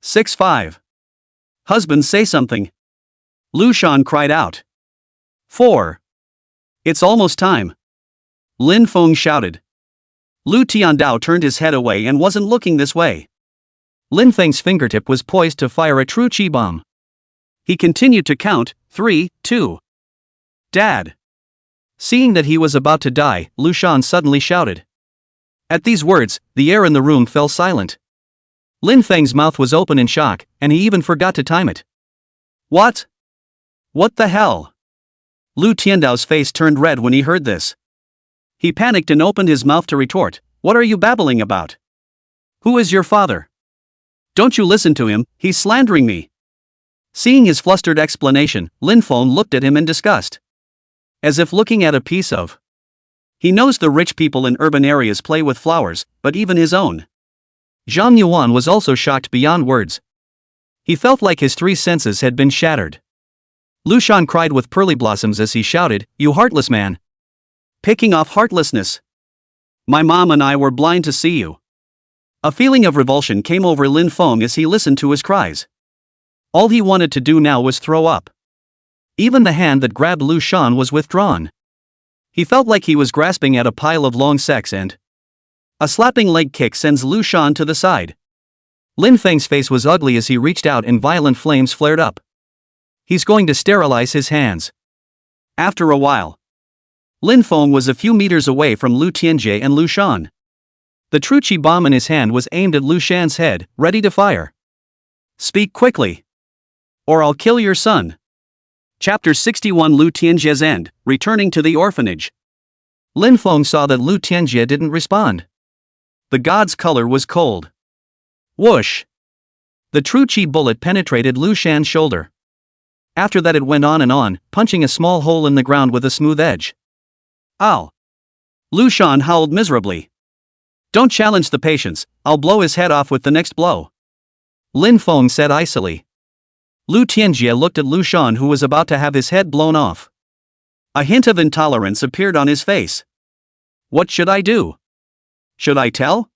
6-5. Husband, say something. Lu Shan cried out. 4. It's almost time. Lin Feng shouted. Lu Tiandao turned his head away and wasn't looking this way. Lin Feng's fingertip was poised to fire a true chi bomb. He continued to count, 3, 2. Dad! Seeing that he was about to die, Lu Shan suddenly shouted. At these words, the air in the room fell silent. Lin Feng's mouth was open in shock, and he even forgot to time it. What? What the hell? Lu Tiandao's face turned red when he heard this. He panicked and opened his mouth to retort, What are you babbling about? Who is your father? Don't you listen to him, he's slandering me. Seeing his flustered explanation, Lin Feng looked at him in disgust. As if looking at a piece of. He knows the rich people in urban areas play with flowers, but even his own. Zhang Yuan was also shocked beyond words. He felt like his three senses had been shattered. Lu Shan cried with pearly blossoms as he shouted, You heartless man! Picking off heartlessness! My mom and I were blind to see you. A feeling of revulsion came over Lin Feng as he listened to his cries. All he wanted to do now was throw up. Even the hand that grabbed Lu Shan was withdrawn. He felt like he was grasping at a pile of long sex and a slapping leg kick sends Lu Shan to the side. Lin Feng's face was ugly as he reached out and violent flames flared up. He's going to sterilize his hands. After a while, Lin Feng was a few meters away from Lu Tianjie and Lu Shan. The Tru Chi bomb in his hand was aimed at Lu Shan's head, ready to fire. Speak quickly, or I'll kill your son. Chapter 61 Lu Tianjie's End, Returning to the Orphanage. Lin Feng saw that Lu Tianjie didn't respond. The god's color was cold. Whoosh! The Tru Chi bullet penetrated Lu Shan's shoulder. After that it went on and on, punching a small hole in the ground with a smooth edge. Ow! Lu Shan howled miserably. Don't challenge the patience, I'll blow his head off with the next blow. Lin Feng said icily. Lu Tianjie looked at Lu Shan, who was about to have his head blown off. A hint of intolerance appeared on his face. What should I do? Should I tell?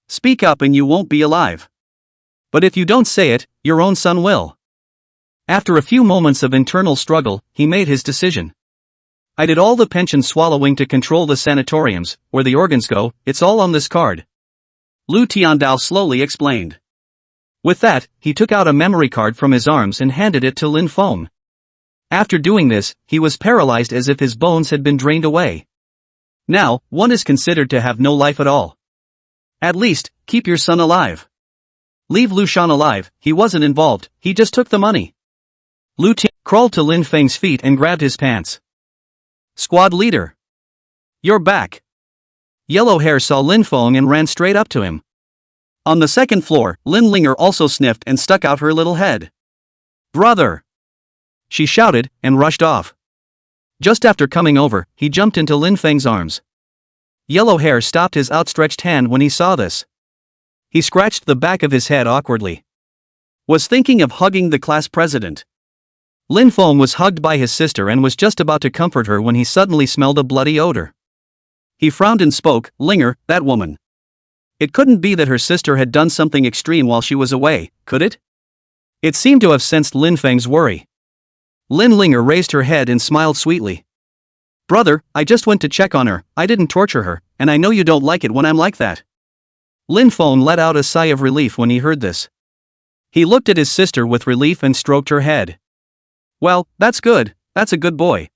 Speak up and you won't be alive. But if you don't say it, your own son will. After a few moments of internal struggle, he made his decision. I did all the pension swallowing to control the sanatoriums, where the organs go, it's all on this card. Lu Tiandao slowly explained. With that, he took out a memory card from his arms and handed it to Lin Feng. After doing this, he was paralyzed as if his bones had been drained away. Now, one is considered to have no life at all. At least, keep your son alive. Leave Lu Shan alive, he wasn't involved, he just took the money. Lu Tian crawled to Lin Feng's feet and grabbed his pants. Squad leader. You're back. Yellow Hair saw Lin Feng and ran straight up to him. On the second floor, Lin Linger also sniffed and stuck out her little head. Brother! She shouted and rushed off. Just after coming over, he jumped into Lin Feng's arms. Yellow Hair stopped his outstretched hand when he saw this. He scratched the back of his head awkwardly. Was thinking of hugging the class president. Lin Feng was hugged by his sister and was just about to comfort her when he suddenly smelled a bloody odor. He frowned and spoke, Linger, that woman. It couldn't be that her sister had done something extreme while she was away, could it? It seemed to have sensed Lin Feng's worry. Lin Linger raised her head and smiled sweetly. Brother, I just went to check on her, I didn't torture her, and I know you don't like it when I'm like that. Lin Feng let out a sigh of relief when he heard this. He looked at his sister with relief and stroked her head. Well, that's good, that's a good boy.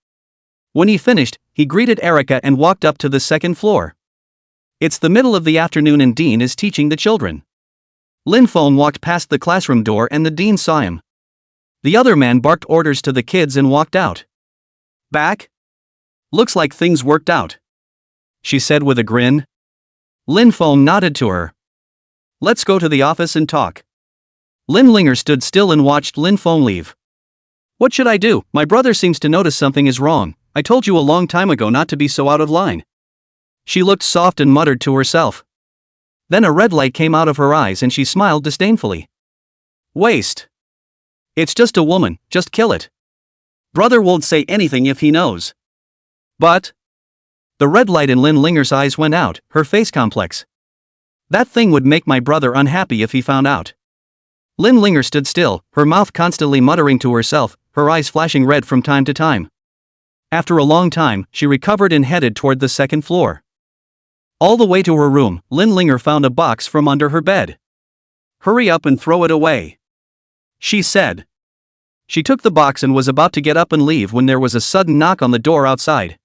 When he finished, he greeted Erica and walked up to the second floor. It's the middle of the afternoon and Dean is teaching the children. Lin Feng walked past the classroom door and the Dean saw him. The other man barked orders to the kids and walked out. Back? Looks like things worked out, she said with a grin. Lin Feng nodded to her. Let's go to the office and talk. Lin Linger stood still and watched Lin Feng leave. What should I do? My brother seems to notice something is wrong. I told you a long time ago not to be so out of line. She looked soft and muttered to herself. Then a red light came out of her eyes and she smiled disdainfully. Waste. It's just a woman, just kill it. Brother won't say anything if he knows. But the red light in Lin Linger's eyes went out, her face complex. That thing would make my brother unhappy if he found out. Lin Linger stood still, her mouth constantly muttering to herself, her eyes flashing red from time to time. After a long time, she recovered and headed toward the second floor. All the way to her room, Lin Linger found a box from under her bed. Hurry up and throw it away, she said. She took the box and was about to get up and leave when there was a sudden knock on the door outside.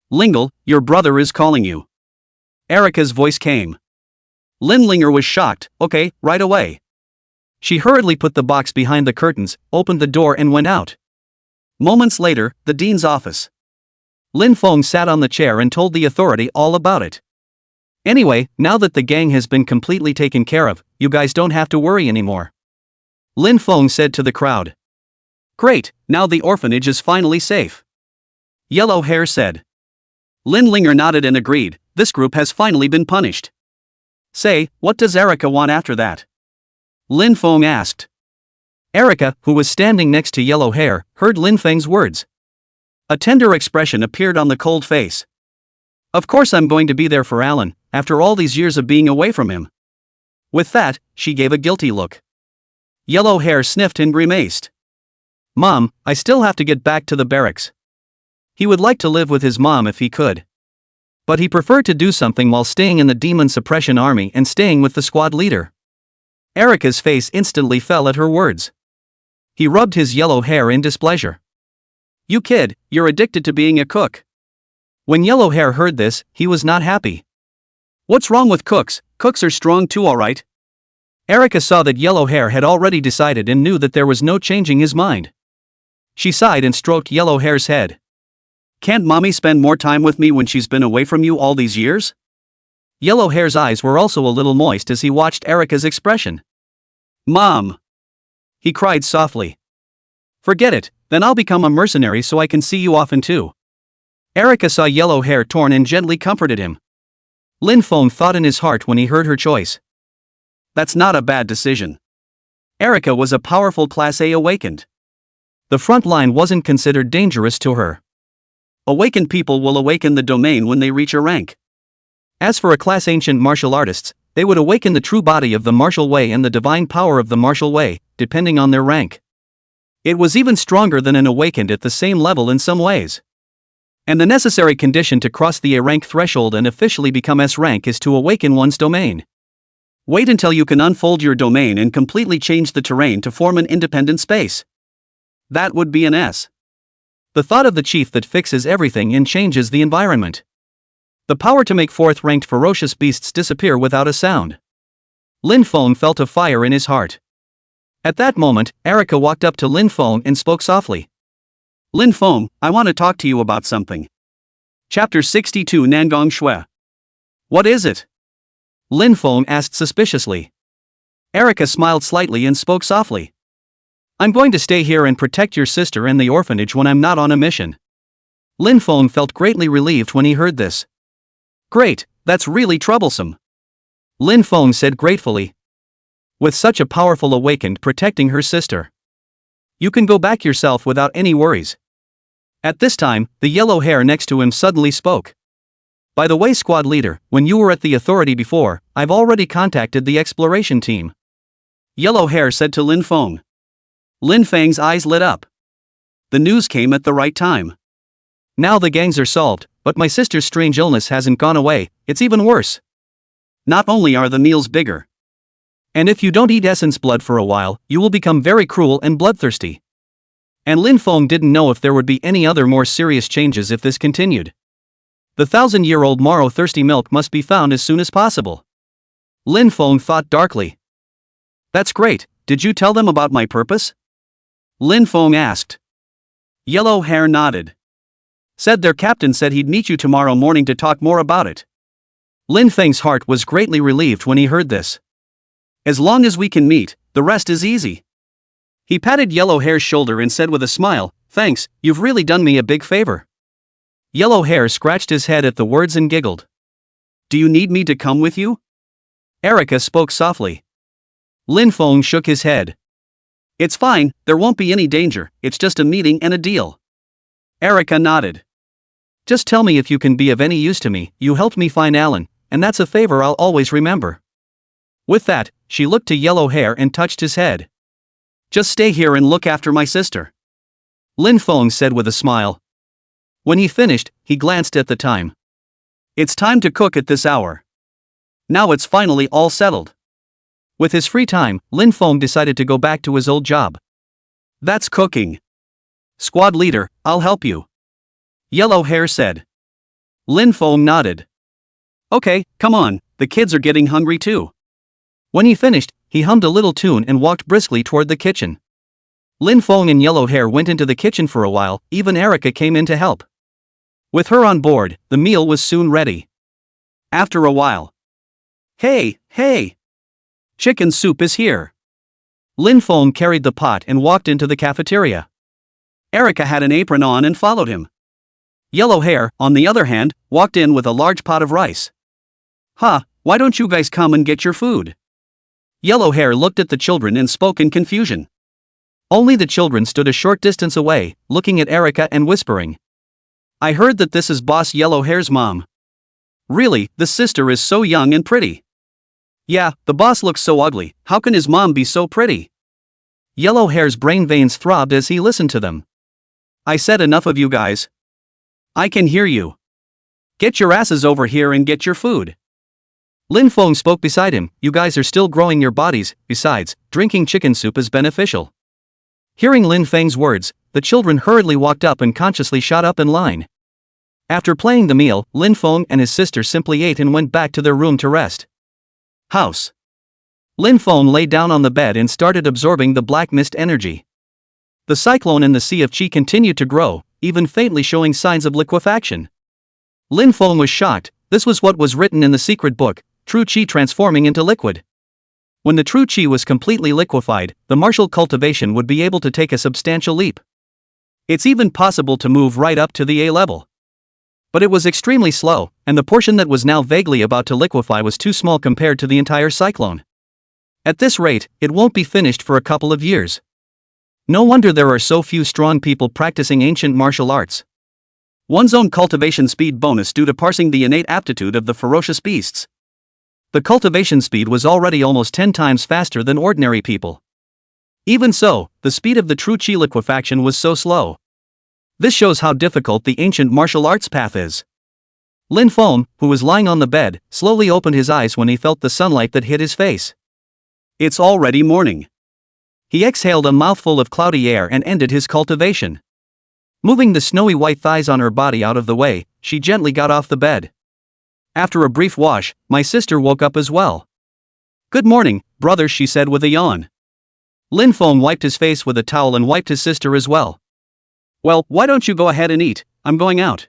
Lingle, your brother is calling you. Erica's voice came. Lin Linger was shocked. Okay, right away. She hurriedly put the box behind the curtains, opened the door and went out. Moments later, the dean's office. Lin Feng sat on the chair and told the authority all about it. Anyway, now that the gang has been completely taken care of, you guys don't have to worry anymore. Lin Feng said to the crowd. Great, now the orphanage is finally safe. Yellow Hair said. Lin Linger nodded and agreed, this group has finally been punished. Say, what does Erica want after that? Lin Feng asked. Erica, who was standing next to Yellow Hair, heard Lin Feng's words. A tender expression appeared on the cold face. Of course I'm going to be there for Alan, after all these years of being away from him. With that, she gave a guilty look. Yellow Hair sniffed and grimaced. Mom, I still have to get back to the barracks. He would like to live with his mom if he could. But he preferred to do something while staying in the demon suppression army and staying with the squad leader. Erica's face instantly fell at her words. He rubbed his yellow hair in displeasure. You kid, you're addicted to being a cook. When yellow hair heard this, he was not happy. What's wrong with cooks? Cooks are strong too, alright? Erica saw that yellow hair had already decided and knew that there was no changing his mind. She sighed and stroked yellow hair's head. Can't mommy spend more time with me when she's been away from you all these years? Yellow hair's eyes were also a little moist as he watched Erica's expression. Mom! He cried softly. Forget it, then I'll become a mercenary so I can see you often too. Erica saw yellow hair torn and gently comforted him. Lin Feng thought in his heart when he heard her choice. That's not a bad decision. Erica was a powerful Class A awakened. The front line wasn't considered dangerous to her. Awakened people will awaken the domain when they reach a rank. As for a class ancient martial artists, they would awaken the true body of the martial way and the divine power of the martial way, depending on their rank. It was even stronger than an awakened at the same level in some ways. And the necessary condition to cross the A rank threshold and officially become S rank is to awaken one's domain. Wait until you can unfold your domain and completely change the terrain to form an independent space. That would be an S. The thought of the chief that fixes everything and changes the environment. The power to make fourth-ranked ferocious beasts disappear without a sound. Lin Feng felt a fire in his heart. At that moment, Erica walked up to Lin Feng and spoke softly. Lin Feng, I want to talk to you about something. Chapter 62 Nangong Shui. What is it? Lin Feng asked suspiciously. Erica smiled slightly and spoke softly. I'm going to stay here and protect your sister and the orphanage when I'm not on a mission. Lin Feng felt greatly relieved when he heard this. Great, that's really troublesome. Lin Feng said gratefully. With such a powerful awakened protecting her sister. You can go back yourself without any worries. At this time, the yellow hair next to him suddenly spoke. By the way, squad leader, when you were at the authority before, I've already contacted the exploration team. Yellow hair said to Lin Feng. Lin Feng's eyes lit up. The news came at the right time. Now the gangs are solved, but my sister's strange illness hasn't gone away, it's even worse. Not only are the meals bigger. And if you don't eat essence blood for a while, you will become very cruel and bloodthirsty. And Lin Feng didn't know if there would be any other more serious changes if this continued. The 1,000-year-old marrow thirsty milk must be found as soon as possible. Lin Feng thought darkly. That's great, did you tell them about my purpose? Lin Feng asked. Yellow hair nodded. Said their captain said he'd meet you tomorrow morning to talk more about it. Lin Feng's heart was greatly relieved when he heard this. As long as we can meet, the rest is easy. He patted Yellow Hair's shoulder and said with a smile, Thanks, you've really done me a big favor. Yellow Hair scratched his head at the words and giggled. Do you need me to come with you? Erica spoke softly. Lin Feng shook his head. It's fine, there won't be any danger, it's just a meeting and a deal. Erica nodded. Just tell me if you can be of any use to me, you helped me find Alan, and that's a favor I'll always remember. With that, she looked to Yellow Hair and touched his head. Just stay here and look after my sister. Lin Feng said with a smile. When he finished, he glanced at the time. It's time to cook at this hour. Now it's finally all settled. With his free time, Lin Feng decided to go back to his old job. That's cooking. Squad leader, I'll help you. Yellow Hair said. Lin Feng nodded. Okay, come on, the kids are getting hungry too. When he finished, he hummed a little tune and walked briskly toward the kitchen. Lin Feng and Yellow Hair went into the kitchen for a while, even Erica came in to help. With her on board, the meal was soon ready. After a while. Hey! Chicken soup is here. Lin Feng carried the pot and walked into the cafeteria. Erica had an apron on and followed him. Yellow Hair, on the other hand, walked in with a large pot of rice. Why don't you guys come and get your food? Yellow Hair looked at the children and spoke in confusion. Only the children stood a short distance away, looking at Erica and whispering. I heard that this is Boss Yellow Hair's mom. Really, the sister is so young and pretty. Yeah, the boss looks so ugly, how can his mom be so pretty? Yellow Hair's brain veins throbbed as he listened to them. I said enough of you guys. I can hear you. Get your asses over here and get your food. Lin Feng spoke beside him, "You guys are still growing your bodies, besides, drinking chicken soup is beneficial." Hearing Lin Feng's words, the children hurriedly walked up and consciously shot up in line. After playing the meal, Lin Feng and his sister simply ate and went back to their room to rest. House. Lin Feng lay down on the bed and started absorbing the black mist energy. The cyclone in the Sea of Qi continued to grow, even faintly showing signs of liquefaction. Lin Feng was shocked. This was what was written in the secret book, true Qi transforming into liquid. When the true Qi was completely liquefied, the martial cultivation would be able to take a substantial leap. It's even possible to move right up to the A level. But it was extremely slow, and the portion that was now vaguely about to liquefy was too small compared to the entire cyclone. At this rate, it won't be finished for a couple of years. No wonder there are so few strong people practicing ancient martial arts. One's own cultivation speed bonus due to parsing the innate aptitude of the ferocious beasts. The cultivation speed was already almost 10 times faster than ordinary people. Even so, the speed of the true Qi liquefaction was so slow. This shows how difficult the ancient martial arts path is. Lin Feng, who was lying on the bed, slowly opened his eyes when he felt the sunlight that hit his face. It's already morning. He exhaled a mouthful of cloudy air and ended his cultivation. Moving the snowy white thighs on her body out of the way, she gently got off the bed. After a brief wash, my sister woke up as well. "Good morning, brother," she said with a yawn. Lin Feng wiped his face with a towel and wiped his sister as well. "Well, why don't you go ahead and eat? I'm going out."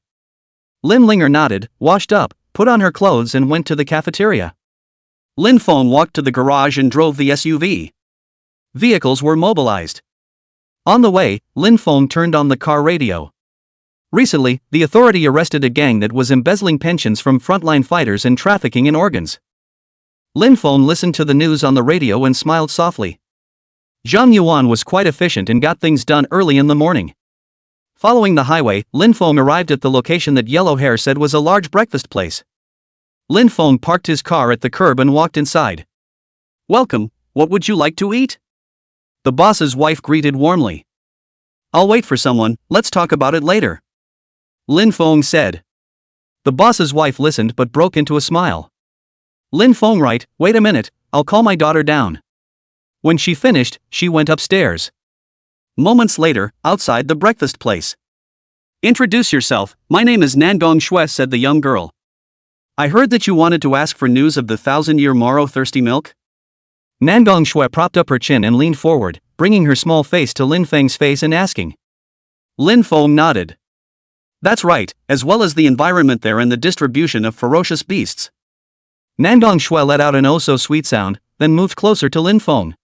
Lin Linger nodded, washed up, put on her clothes and went to the cafeteria. Lin Feng walked to the garage and drove the SUV. Vehicles were mobilized. On the way, Lin Feng turned on the car radio. Recently, the authority arrested a gang that was embezzling pensions from frontline fighters and trafficking in organs. Lin Feng listened to the news on the radio and smiled softly. Zhang Yuan was quite efficient and got things done early in the morning. Following the highway, Lin Feng arrived at the location that Yellow Hair said was a large breakfast place. Lin Feng parked his car at the curb and walked inside. "Welcome, what would you like to eat?" The boss's wife greeted warmly. "I'll wait for someone, let's talk about it later," Lin Feng said. The boss's wife listened but broke into a smile. Lin Feng, right, wait a minute, I'll call my daughter down. When she finished, she went upstairs. Moments later, outside the breakfast place. "Introduce yourself, my name is Nangong Shui," said the young girl. "I heard that you wanted to ask for news of the 1,000-year Moro thirsty milk?" Nangong Shui propped up her chin and leaned forward, bringing her small face to Lin Feng's face and asking. Lin Feng nodded. "That's right, as well as the environment there and the distribution of ferocious beasts." Nangong Shui let out an oh-so-sweet sound, then moved closer to Lin Feng.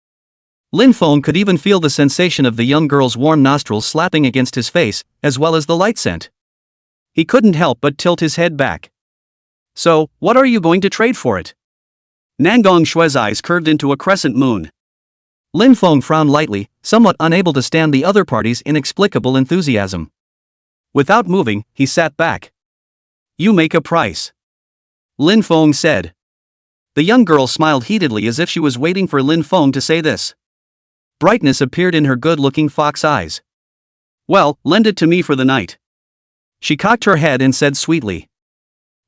Lin Feng could even feel the sensation of the young girl's warm nostrils slapping against his face, as well as the light scent. He couldn't help but tilt his head back. "So, what are you going to trade for it?" Nangong Shui's eyes curved into a crescent moon. Lin Feng frowned lightly, somewhat unable to stand the other party's inexplicable enthusiasm. Without moving, he sat back. "You make a price," Lin Feng said. The young girl smiled heatedly as if she was waiting for Lin Feng to say this. Brightness appeared in her good-looking fox eyes. "Well, lend it to me for the night." She cocked her head and said sweetly.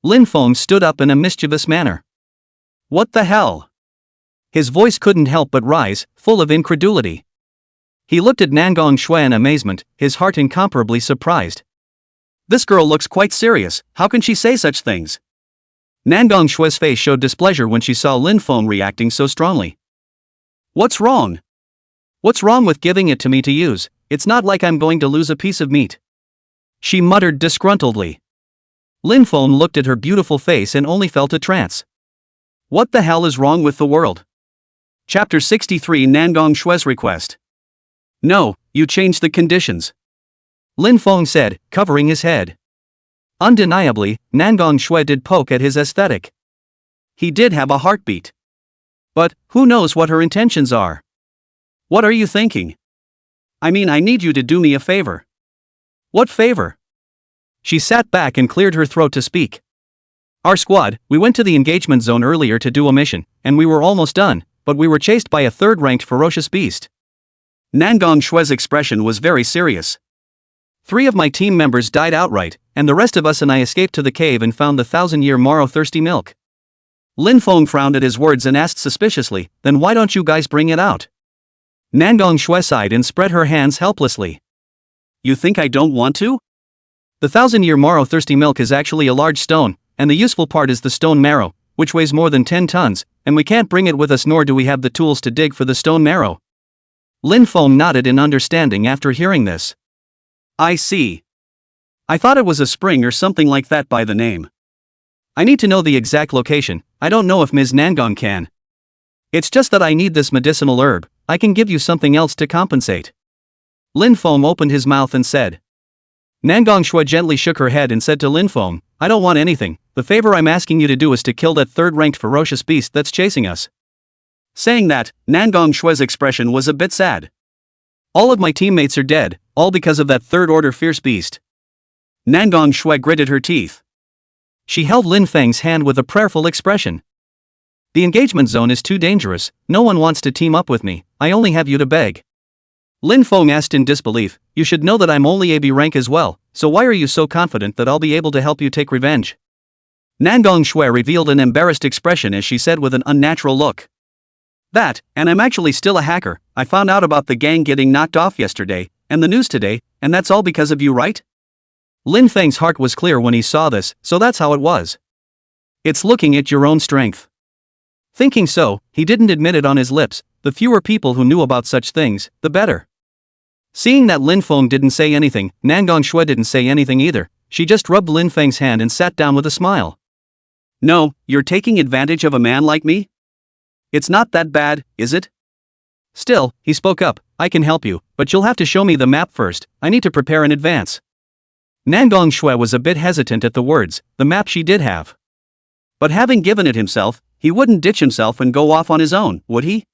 Lin Feng stood up in a mischievous manner. "What the hell?" His voice couldn't help but rise, full of incredulity. He looked at Nangong Shui in amazement, his heart incomparably surprised. This girl looks quite serious, how can she say such things? Nangong Shui's face showed displeasure when she saw Lin Feng reacting so strongly. "What's wrong? What's wrong with giving it to me to use? It's not like I'm going to lose a piece of meat," she muttered disgruntledly. Lin Feng looked at her beautiful face and only felt a trance. What the hell is wrong with the world? Chapter 63, Nangong Shui's request. "No, you changed the conditions," Lin Feng said, covering his head. Undeniably, Nangong Shui did poke at his aesthetic. He did have a heartbeat. But, who knows what her intentions are? "What are you thinking? I mean, I need you to do me a favor." "What favor?" She sat back and cleared her throat to speak. "Our squad, we went to the engagement zone earlier to do a mission, and we were almost done, but we were chased by a third-ranked ferocious beast." Nangong Shui's expression was very serious. "3 of my team members died outright, and the rest of us and I escaped to the cave and found the 1,000-year Moro thirsty milk." Lin Feng frowned at his words and asked suspiciously, then why don't you guys bring it out? Nangong Shui sighed and spread her hands helplessly. You think I don't want to? The 1,000-year marrow thirsty milk is actually a large stone, and the useful part is the stone marrow, which weighs more than 10 tons, and we can't bring it with us nor do we have the tools to dig for the stone marrow. Lin Feng nodded in understanding after hearing this. I see. I thought it was a spring or something like that by the name. I need to know the exact location. I don't know if Ms. Nangong can. It's just that I need this medicinal herb. I can give you something else to compensate. Lin Feng opened his mouth and said. Nangong Shui gently shook her head and said to Lin Feng, I don't want anything. The favor I'm asking you to do is to kill that third-ranked ferocious beast that's chasing us. Saying that, Nangong Shui's expression was a bit sad. All of my teammates are dead, all because of that third-order fierce beast. Nangong Shui gritted her teeth. She held Lin Feng's hand with a prayerful expression. The engagement zone is too dangerous, no one wants to team up with me, I only have you to beg. Lin Feng asked in disbelief, you should know that I'm only AB rank as well, so why are you so confident that I'll be able to help you take revenge? Nangong Shui revealed an embarrassed expression as she said with an unnatural look. That, and I'm actually still a hacker, I found out about the gang getting knocked off yesterday, and the news today, and that's all because of you, right? Lin Feng's heart was clear when he saw this, so that's how it was. It's looking at your own strength. Thinking so, he didn't admit it on his lips, the fewer people who knew about such things, the better. Seeing that Lin Feng didn't say anything, Nangong Shui didn't say anything either, she just rubbed Lin Feng's hand and sat down with a smile. No, you're taking advantage of a man like me? It's not that bad, is it? Still, he spoke up, I can help you, but you'll have to show me the map first, I need to prepare in advance. Nangong Shui was a bit hesitant at the words, the map she did have. But having given it himself, he wouldn't ditch himself and go off on his own, would he?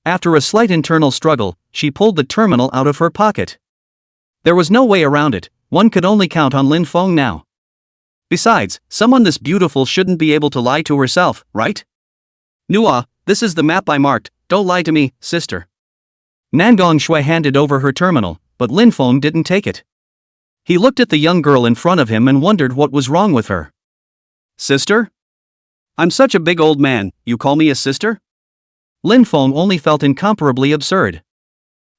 After a slight internal struggle, she pulled the terminal out of her pocket. There was no way around it, one could only count on Lin Feng now. Besides, someone this beautiful shouldn't be able to lie to herself, right? Nua, this is the map I marked, don't lie to me, sister. Nangong Shui handed over her terminal, but Lin Feng didn't take it. He looked at the young girl in front of him and wondered what was wrong with her. Sister? I'm such a big old man, you call me a sister? Lin Feng only felt incomparably absurd.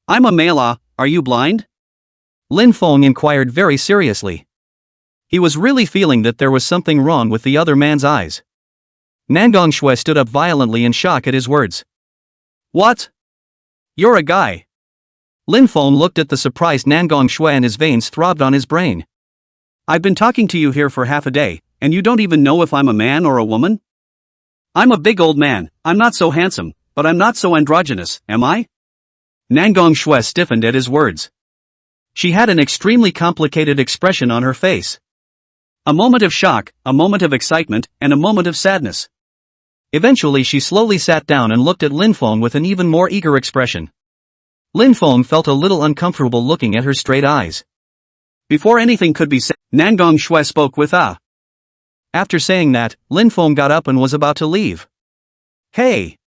I'm a male, are you blind? Lin Feng inquired very seriously. He was really feeling that there was something wrong with the other man's eyes. Nangong Shui stood up violently in shock at his words. What? You're a guy. Lin Feng looked at the surprised Nangong Shui and his veins throbbed on his brain. I've been talking to you here for half a day, and you don't even know if I'm a man or a woman? I'm a big old man, I'm not so handsome, but I'm not so androgynous, am I? Nangong Shui stiffened at his words. She had an extremely complicated expression on her face. A moment of shock, a moment of excitement, and a moment of sadness. Eventually she slowly sat down and looked at Lin Feng with an even more eager expression. Lin Feng felt a little uncomfortable looking at her straight eyes. Before anything could be said, Nangong Shui spoke with a. After saying that, Lin Feng got up and was about to leave. Hey!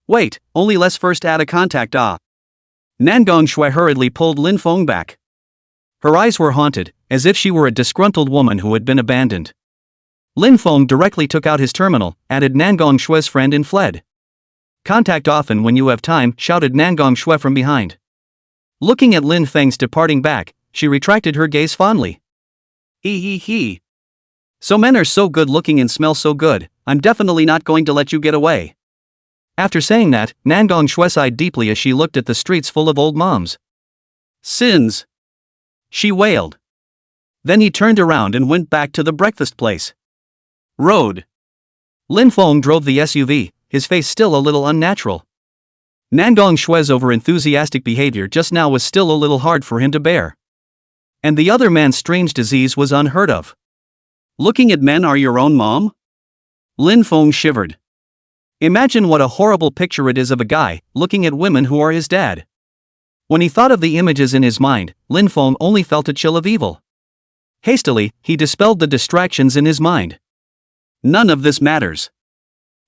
Wait, only let's first add a contact. Nangong Shui hurriedly pulled Lin Feng back. Her eyes were haunted, as if she were a disgruntled woman who had been abandoned. Lin Feng directly took out his terminal, added Nangong Shui's friend and fled. Contact often when you have time, shouted Nangong Shui from behind. Looking at Lin Feng's departing back, she retracted her gaze fondly. He. So men are so good looking and smell so good, I'm definitely not going to let you get away. After saying that, Nangong Shui sighed deeply as she looked at the streets full of old moms. Sins! She wailed. Then he turned around and went back to the breakfast place. Road. Lin Feng drove the SUV, his face still a little unnatural. Nangong Shui's over-enthusiastic behavior just now was still a little hard for him to bear. And the other man's strange disease was unheard of. Looking at men are your own mom? Lin Feng shivered. Imagine what a horrible picture it is of a guy looking at women who are his dad. When he thought of the images in his mind, Lin Feng only felt a chill of evil. Hastily, he dispelled the distractions in his mind. None of this matters.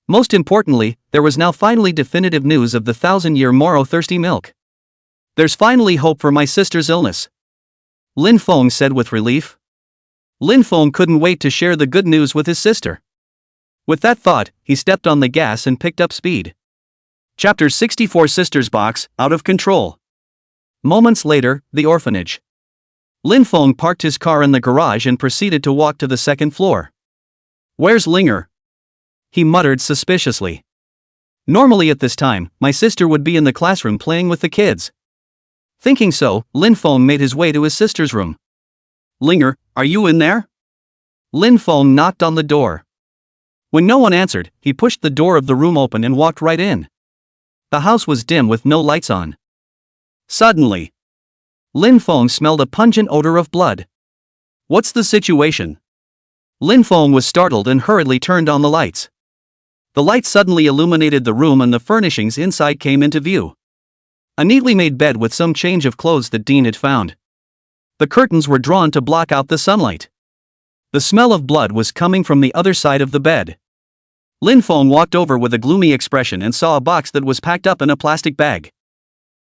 Most importantly, there was now finally definitive news of the 1,000-year marrow-thirsty milk. There's finally hope for my sister's illness. Lin Feng said with relief. Lin Feng couldn't wait to share the good news with his sister. With that thought, he stepped on the gas and picked up speed. Chapter 64 Sister's Box, Out of Control. Moments later, the orphanage. Lin Feng parked his car in the garage and proceeded to walk to the second floor. "Where's Linger?" he muttered suspiciously. "Normally at this time, my sister would be in the classroom playing with the kids." Thinking so, Lin Feng made his way to his sister's room. "Linger, are you in there?" Lin Feng knocked on the door. When no one answered, he pushed the door of the room open and walked right in. The house was dim with no lights on. Suddenly, Lin Feng smelled a pungent odor of blood. "What's the situation?" Lin Feng was startled and hurriedly turned on the lights. The light suddenly illuminated the room and the furnishings inside came into view. A neatly made bed with some change of clothes that Dean had found. The curtains were drawn to block out the sunlight. The smell of blood was coming from the other side of the bed. Lin Feng walked over with a gloomy expression and saw a box that was packed up in a plastic bag.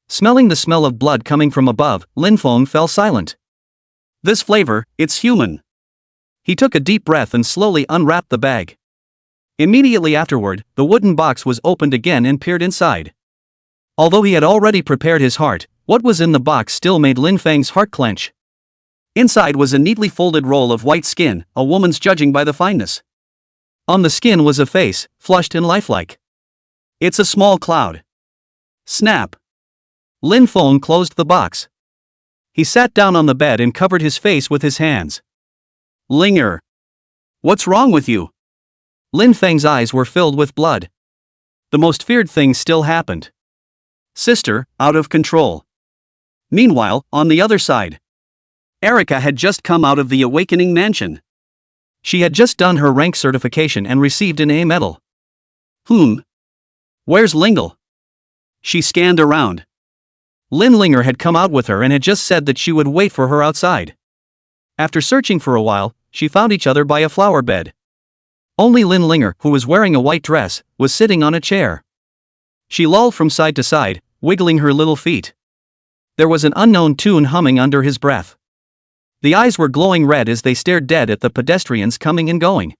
Smelling the smell of blood coming from above, Lin Feng fell silent. "This flavor, it's human." He took a deep breath and slowly unwrapped the bag. Immediately afterward, the wooden box was opened again and peered inside. Although he had already prepared his heart, what was in the box still made Lin Feng's heart clench. Inside was a neatly folded roll of white skin, a woman's judging by the fineness. On the skin was a face, flushed and lifelike. "It's a small cloud." Snap. Lin Feng closed the box. He sat down on the bed and covered his face with his hands. "Linger. What's wrong with you?" Lin Feng's eyes were filled with blood. The most feared thing still happened. Sister, out of control. Meanwhile, on the other side, Erica had just come out of the Awakening Mansion. She had just done her rank certification and received an A medal. Where's Lingle? She scanned around. Lin Linger had come out with her and had just said that she would wait for her outside. After searching for a while, she found each other by a flower bed. Only Lin Linger, who was wearing a white dress, was sitting on a chair. She lolled from side to side, wiggling her little feet. There was an unknown tune humming under his breath. The eyes were glowing red as they stared dead at the pedestrians coming and going.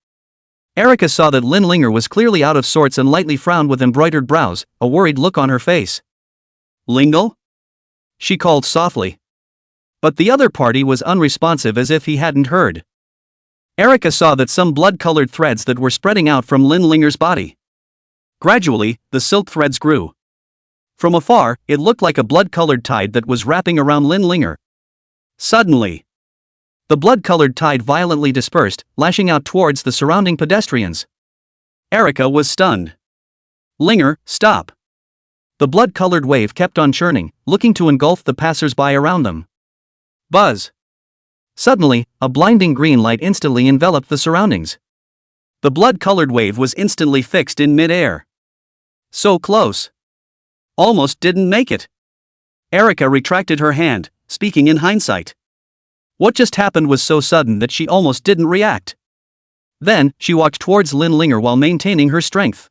Erica saw that Lin Linger was clearly out of sorts and lightly frowned with embroidered brows, a worried look on her face. "Lingle?" she called softly. But the other party was unresponsive as if he hadn't heard. Erica saw that some blood-colored threads that were spreading out from Lin Linger's body. Gradually, the silk threads grew. From afar, it looked like a blood-colored tide that was wrapping around Lin Linger. Suddenly, the blood-colored tide violently dispersed, lashing out towards the surrounding pedestrians. Erica was stunned. "Linger, stop." The blood-colored wave kept on churning, looking to engulf the passers-by around them. Buzz. Suddenly, a blinding green light instantly enveloped the surroundings. The blood-colored wave was instantly fixed in mid-air. So close. Almost didn't make it. Erica retracted her hand, speaking in hindsight. What just happened was so sudden that she almost didn't react. Then, she walked towards Lin Linger while maintaining her strength.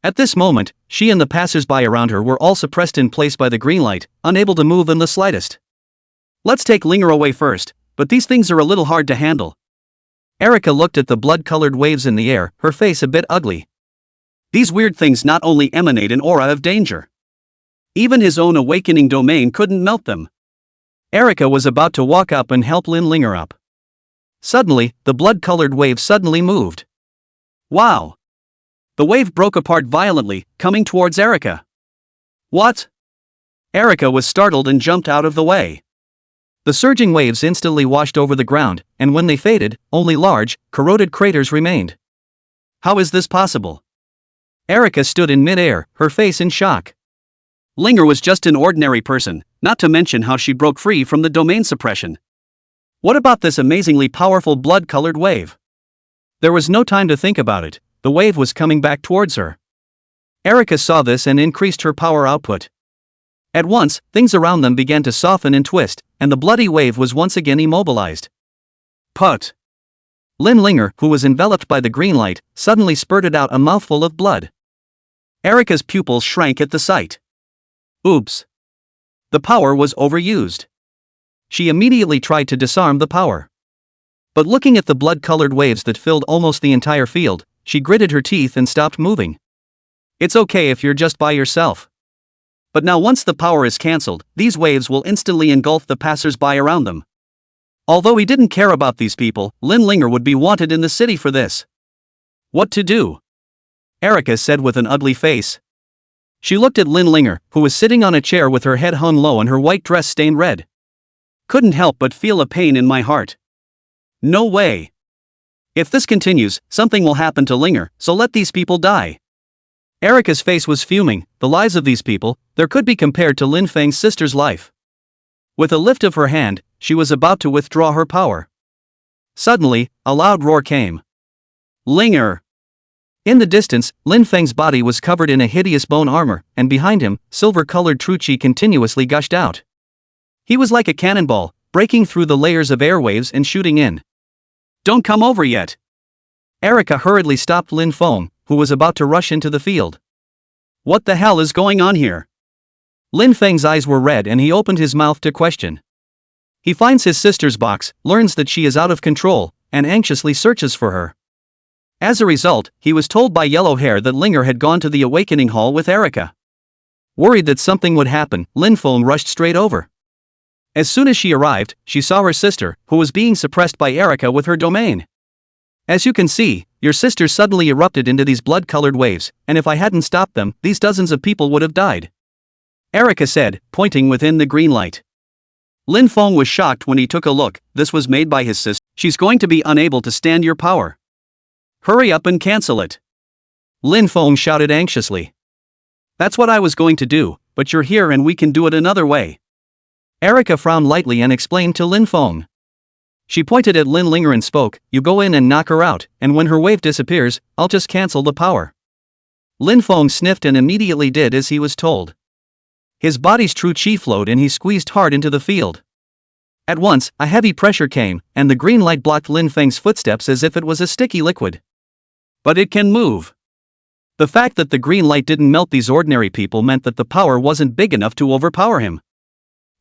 At this moment, she and the passers-by around her were all suppressed in place by the green light, unable to move in the slightest. "Let's take Linger away first, but these things are a little hard to handle." Erica looked at the blood-colored waves in the air, her face a bit ugly. These weird things not only emanate an aura of danger. Even his own awakening domain couldn't melt them. Erica was about to walk up and help Lin Linger up. Suddenly, the blood-colored wave suddenly moved. Wow! The wave broke apart violently, coming towards Erica. What? Erica was startled and jumped out of the way. The surging waves instantly washed over the ground, and when they faded, only large, corroded craters remained. How is this possible? Erica stood in mid-air, her face in shock. Linger was just an ordinary person, not to mention how she broke free from the domain suppression. What about this amazingly powerful blood-colored wave? There was no time to think about it, the wave was coming back towards her. Erica saw this and increased her power output. At once, things around them began to soften and twist, and the bloody wave was once again immobilized. Put! Lin Linger, who was enveloped by the green light, suddenly spurted out a mouthful of blood. Erica's pupils shrank at the sight. Oops! The power was overused. She immediately tried to disarm the power. But looking at the blood-colored waves that filled almost the entire field, she gritted her teeth and stopped moving. It's okay if you're just by yourself. But now once the power is cancelled, these waves will instantly engulf the passers-by around them. Although he didn't care about these people, Lin Linger would be wanted in the city for this. What to do? Erica said with an ugly face. She looked at Lin Linger, who was sitting on a chair with her head hung low and her white dress stained red. Couldn't help but feel a pain in my heart. No way. If this continues, something will happen to Linger, so let these people die. Erica's face was fuming. The lives of these people, there could be compared to Lin Feng's sister's life. With a lift of her hand, she was about to withdraw her power. Suddenly, a loud roar came. Linger! In the distance, Lin Feng's body was covered in a hideous bone armor, and behind him, silver-colored true chi continuously gushed out. He was like a cannonball, breaking through the layers of airwaves and shooting in. Don't come over yet! Erica hurriedly stopped Lin Feng, who was about to rush into the field. What the hell is going on here? Lin Feng's eyes were red and he opened his mouth to question. He finds his sister's box, learns that she is out of control, and anxiously searches for her. As a result, he was told by Yellow Hair that Linger had gone to the awakening hall with Erica. Worried that something would happen, Lin Feng rushed straight over. As soon as she arrived, she saw her sister, who was being suppressed by Erica with her domain. As you can see, your sister suddenly erupted into these blood-colored waves, and if I hadn't stopped them, these dozens of people would have died. Erica said, pointing within the green light. Lin Feng was shocked when he took a look. This was made by his sister. She's going to be unable to stand your power. Hurry up and cancel it. Lin Feng shouted anxiously. That's what I was going to do, but you're here and we can do it another way. Erica frowned lightly and explained to Lin Feng. She pointed at Lin Linger and spoke, you go in and knock her out, and when her wave disappears, I'll just cancel the power. Lin Feng sniffed and immediately did as he was told. His body's true chi flowed and he squeezed hard into the field. At once, a heavy pressure came, and the green light blocked Lin Feng's footsteps as if it was a sticky liquid. But it can move. The fact that the green light didn't melt these ordinary people meant that the power wasn't big enough to overpower him.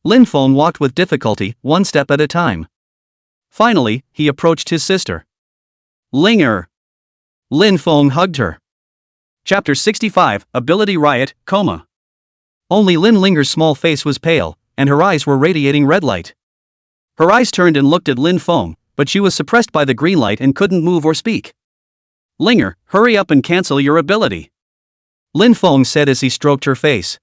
Lin Feng walked with difficulty, one step at a time. Finally, he approached his sister. Linger! Lin Feng hugged her. Chapter 65, Ability Riot, Coma. Only Lin Linger's small face was pale, and her eyes were radiating red light. Her eyes turned and looked at Lin Feng, but she was suppressed by the green light and couldn't move or speak. Linger, hurry up and cancel your ability. Lin Feng said as he stroked her face.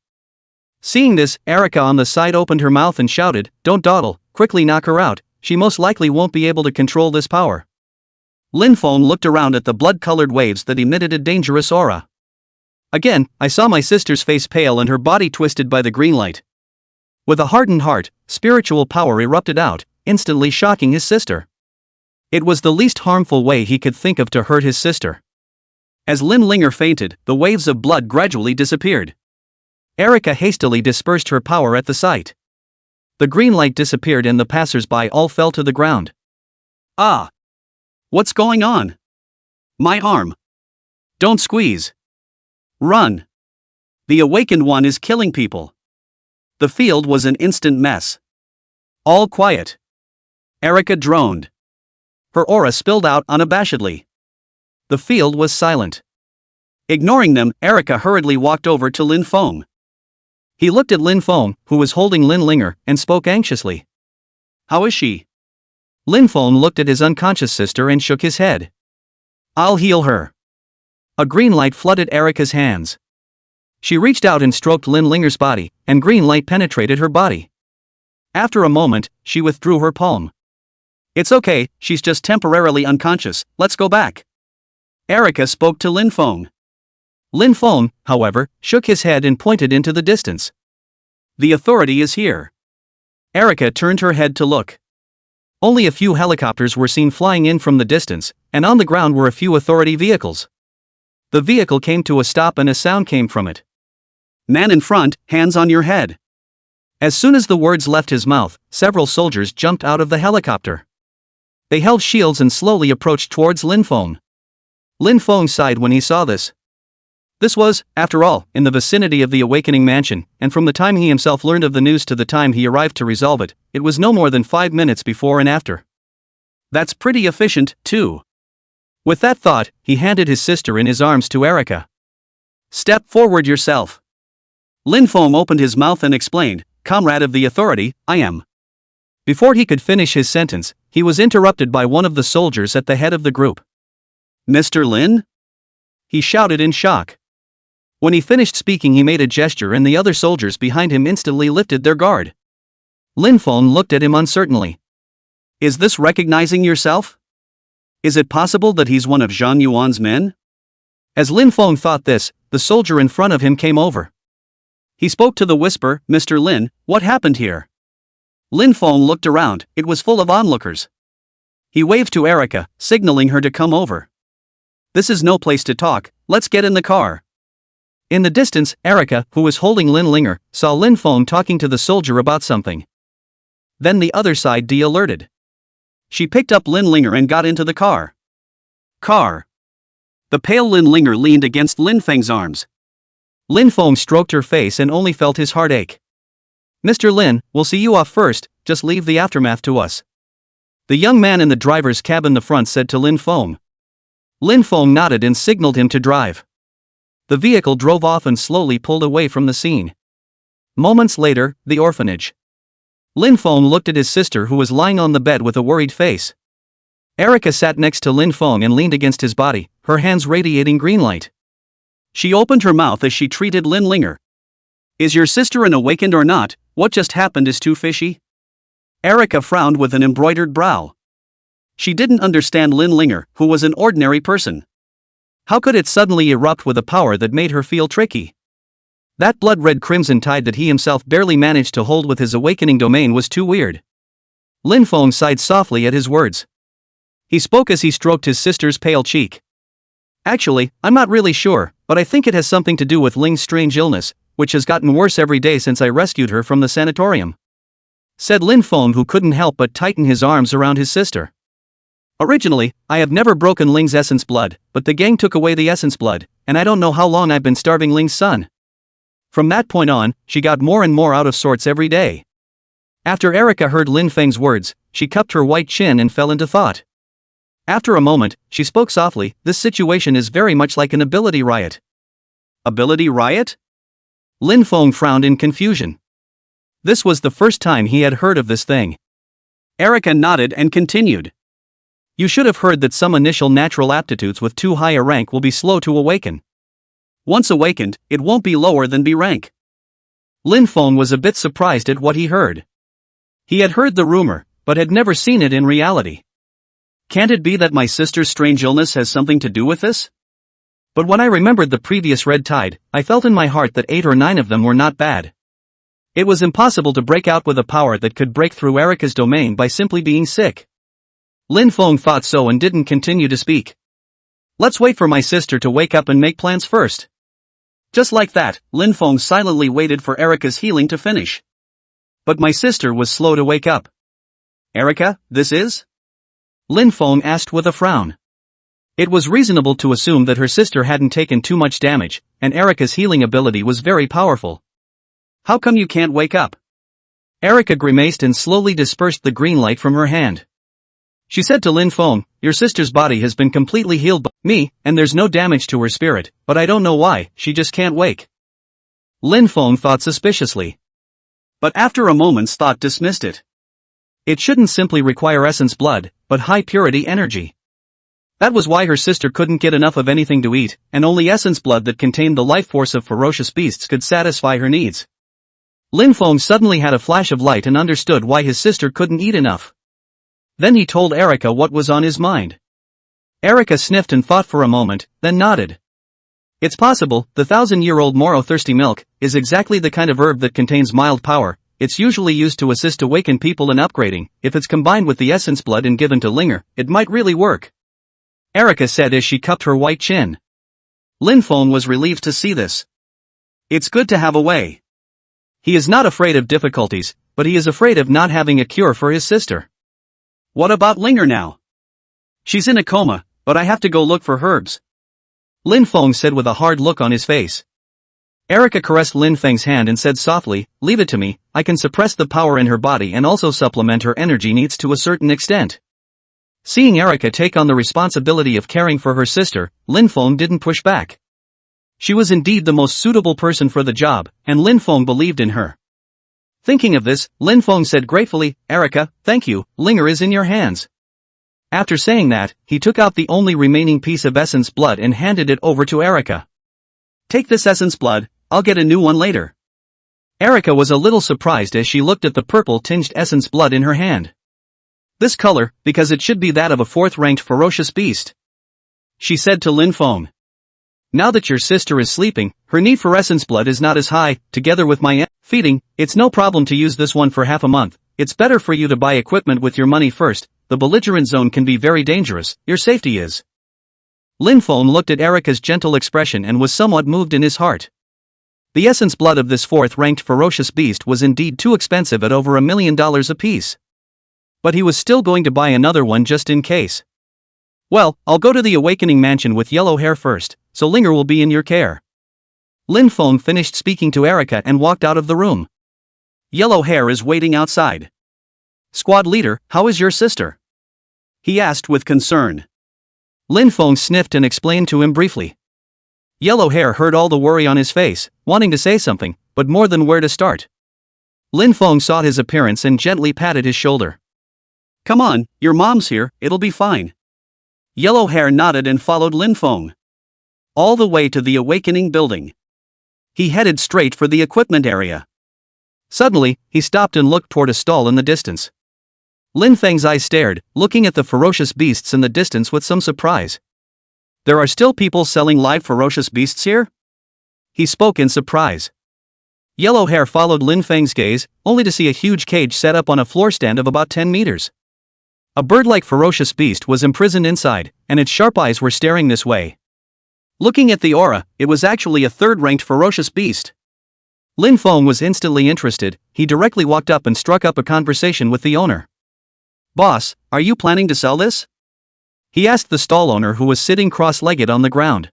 Seeing this, Erica on the side opened her mouth and shouted, don't dawdle, quickly knock her out, she most likely won't be able to control this power. Lin Feng looked around at the blood-colored waves that emitted a dangerous aura. Again, I saw my sister's face pale and her body twisted by the green light. With a hardened heart, spiritual power erupted out, instantly shocking his sister. It was the least harmful way he could think of to hurt his sister. As Lin Linger fainted, the waves of blood gradually disappeared. Erica hastily dispersed her power at the sight. The green light disappeared and the passers-by all fell to the ground. Ah! What's going on? My arm! Don't squeeze! Run! The awakened one is killing people. The field was an instant mess. All quiet. Erica droned. Her aura spilled out unabashedly. The field was silent. Ignoring them, Erica hurriedly walked over to Lin Feng. He looked at Lin Feng, who was holding Lin Linger, and spoke anxiously. How is she? Lin Feng looked at his unconscious sister and shook his head. I'll heal her. A green light flooded Erica's hands. She reached out and stroked Lin Linger's body, and green light penetrated her body. After a moment, she withdrew her palm. It's okay, she's just temporarily unconscious, let's go back. Erica spoke to Lin Feng. Lin Feng, however, shook his head and pointed into the distance. The authority is here. Erica turned her head to look. Only a few helicopters were seen flying in from the distance, and on the ground were a few authority vehicles. The vehicle came to a stop and a sound came from it. Man in front, hands on your head. As soon as the words left his mouth, several soldiers jumped out of the helicopter. They held shields and slowly approached towards Lin Feng. Lin Feng sighed when he saw this. This was, after all, in the vicinity of the Awakening Mansion, and from the time he himself learned of the news to the time he arrived to resolve it, it was no more than 5 minutes before and after. That's pretty efficient, too. With that thought, he handed his sister in his arms to Erica. Step forward yourself. Lin Feng opened his mouth and explained, Comrade of the authority, I am. Before he could finish his sentence, he was interrupted by one of the soldiers at the head of the group. Mr. Lin? He shouted in shock. When he finished speaking, he made a gesture and the other soldiers behind him instantly lifted their guard. Lin Feng looked at him uncertainly. Is this recognizing yourself? Is it possible that he's one of Zhang Yuan's men? As Lin Feng thought this, the soldier in front of him came over. He spoke to the whisper, Mr. Lin, what happened here? Lin Feng looked around, it was full of onlookers. He waved to Erica, signaling her to come over. This is no place to talk, let's get in the car. In the distance, Erica, who was holding Lin Linger, saw Lin Feng talking to the soldier about something. Then the other side de-alerted. She picked up Lin Linger and got into the car. The pale Lin Linger leaned against Lin Feng's arms. Lin Feng stroked her face and only felt his heart ache. Mr. Lin, we'll see you off first, just leave the aftermath to us. The young man in the driver's cab in the front said to Lin Feng. Lin Feng nodded and signaled him to drive. The vehicle drove off and slowly pulled away from the scene. Moments later, the orphanage. Lin Feng looked at his sister who was lying on the bed with a worried face. Erica sat next to Lin Feng and leaned against his body, her hands radiating green light. She opened her mouth as she treated Lin Linger. Is your sister an awakened or not? What just happened is too fishy. Erica frowned with an embroidered brow. She didn't understand Lin Linger, who was an ordinary person. How could it suddenly erupt with a power that made her feel tricky? That blood-red crimson tide that he himself barely managed to hold with his awakening domain was too weird. Lin Feng sighed softly at his words. He spoke as he stroked his sister's pale cheek. Actually, I'm not really sure, but I think it has something to do with Ling's strange illness, which has gotten worse every day since I rescued her from the sanatorium. Said Lin Feng, who couldn't help but tighten his arms around his sister. Originally, I have never broken Ling's essence blood, but the gang took away the essence blood, and I don't know how long I've been starving Ling's son. From that point on, she got more and more out of sorts every day. After Erica heard Lin Feng's words, she cupped her white chin and fell into thought. After a moment, she spoke softly, this situation is very much like an ability riot. Ability riot? Lin Feng frowned in confusion. This was the first time he had heard of this thing. Erica nodded and continued. You should have heard that some initial natural aptitudes with too high a rank will be slow to awaken. Once awakened, it won't be lower than B rank. Lin Feng was a bit surprised at what he heard. He had heard the rumor, but had never seen it in reality. Can't it be that my sister's strange illness has something to do with this? But when I remembered the previous red tide, I felt in my heart that 8 or 9 of them were not bad. It was impossible to break out with a power that could break through Erica's domain by simply being sick. Lin Feng thought so and didn't continue to speak. Let's wait for my sister to wake up and make plans first. Just like that, Lin Feng silently waited for Erica's healing to finish. But my sister was slow to wake up. Erica, this is? Lin Feng asked with a frown. It was reasonable to assume that her sister hadn't taken too much damage, and Erica's healing ability was very powerful. How come you can't wake up? Erica grimaced and slowly dispersed the green light from her hand. She said to Lin Feng, your sister's body has been completely healed by me, and there's no damage to her spirit, but I don't know why, she just can't wake. Lin Feng thought suspiciously. But after a moment's thought dismissed it. It shouldn't simply require essence blood, but high purity energy. That was why her sister couldn't get enough of anything to eat, and only essence blood that contained the life force of ferocious beasts could satisfy her needs. Lin Feng suddenly had a flash of light and understood why his sister couldn't eat enough. Then he told Erica what was on his mind. Erica sniffed and thought for a moment, then nodded. It's possible, the 1,000-year-old Moro thirsty milk is exactly the kind of herb that contains mild power. It's usually used to assist awaken people in upgrading. If it's combined with the essence blood and given to Linger, it might really work. Erica said as she cupped her white chin. Lin Feng was relieved to see this. It's good to have a way. He is not afraid of difficulties, but he is afraid of not having a cure for his sister. What about Linger now? She's in a coma, but I have to go look for herbs. Lin Feng said with a hard look on his face. Erica caressed Lin Feng's hand and said softly, leave it to me, I can suppress the power in her body and also supplement her energy needs to a certain extent. Seeing Erica take on the responsibility of caring for her sister, Lin Feng didn't push back. She was indeed the most suitable person for the job, and Lin Feng believed in her. Thinking of this, Lin Feng said gratefully, "Erica, thank you, Linger is in your hands." After saying that, he took out the only remaining piece of essence blood and handed it over to Erica. "Take this essence blood, I'll get a new one later." Erica was a little surprised as she looked at the purple-tinged essence blood in her hand. "This color, because it should be that of a fourth-ranked ferocious beast," she said to Lin Feng. "Now that your sister is sleeping, her need for essence blood is not as high, together with my feeding, it's no problem to use this one for half a month. It's better for you to buy equipment with your money first, the belligerent zone can be very dangerous, your safety is." Lin Feng looked at Erica's gentle expression and was somewhat moved in his heart. The essence blood of this fourth-ranked ferocious beast was indeed too expensive at over $1 million apiece. But he was still going to buy another one just in case. "Well, I'll go to the Awakening Mansion with yellow hair first, so Linger will be in your care." Lin Feng finished speaking to Erica and walked out of the room. Yellow Hair is waiting outside. "Squad leader, how is your sister?" he asked with concern. Lin Feng sniffed and explained to him briefly. Yellow Hair heard all the worry on his face, wanting to say something, but more than where to start. Lin Feng saw his appearance and gently patted his shoulder. "Come on, your mom's here, it'll be fine." Yellow Hair nodded and followed Lin Feng all the way to the Awakening building. He headed straight for the equipment area. Suddenly, he stopped and looked toward a stall in the distance. Lin Feng's eyes stared, looking at the ferocious beasts in the distance with some surprise. "There are still people selling live ferocious beasts here?" he spoke in surprise. Yellow Hair followed Lin Feng's gaze, only to see a huge cage set up on a floor stand of about 10 meters. A bird-like ferocious beast was imprisoned inside, and its sharp eyes were staring this way. Looking at the aura, it was actually a third-ranked ferocious beast. Lin Feng was instantly interested. He directly walked up and struck up a conversation with the owner. "Boss, are you planning to sell this?" he asked the stall owner who was sitting cross-legged on the ground.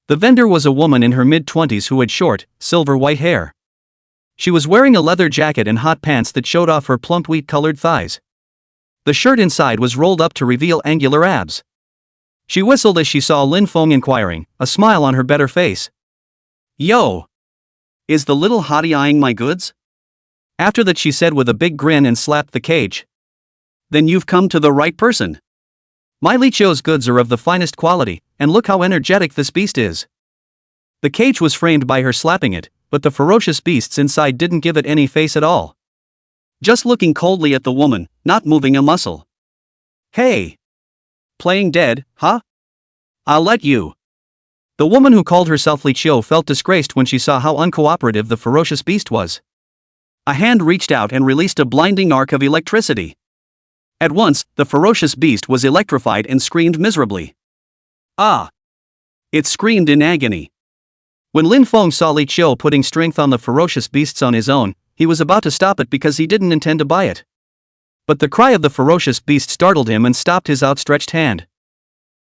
The vendor was a woman in her mid-20s who had short, silver-white hair. She was wearing a leather jacket and hot pants that showed off her plump wheat-colored thighs. The shirt inside was rolled up to reveal angular abs. She whistled as she saw Lin Feng inquiring, a smile on her better face. "Yo! Is the little hottie eyeing my goods?" After that she said with a big grin and slapped the cage. "Then you've come to the right person. My Li Chou's goods are of the finest quality, and look how energetic this beast is." The cage was framed by her slapping it, but the ferocious beasts inside didn't give it any face at all. Just looking coldly at the woman, not moving a muscle. "Hey! Playing dead, huh? I'll let you." The woman who called herself Li Chou felt disgraced when she saw how uncooperative the ferocious beast was. A hand reached out and released a blinding arc of electricity. At once, the ferocious beast was electrified and screamed miserably. "Ah!" It screamed in agony. When Lin Feng saw Li Chou putting strength on the ferocious beasts on his own, he was about to stop it because he didn't intend to buy it. But the cry of the ferocious beast startled him and stopped his outstretched hand.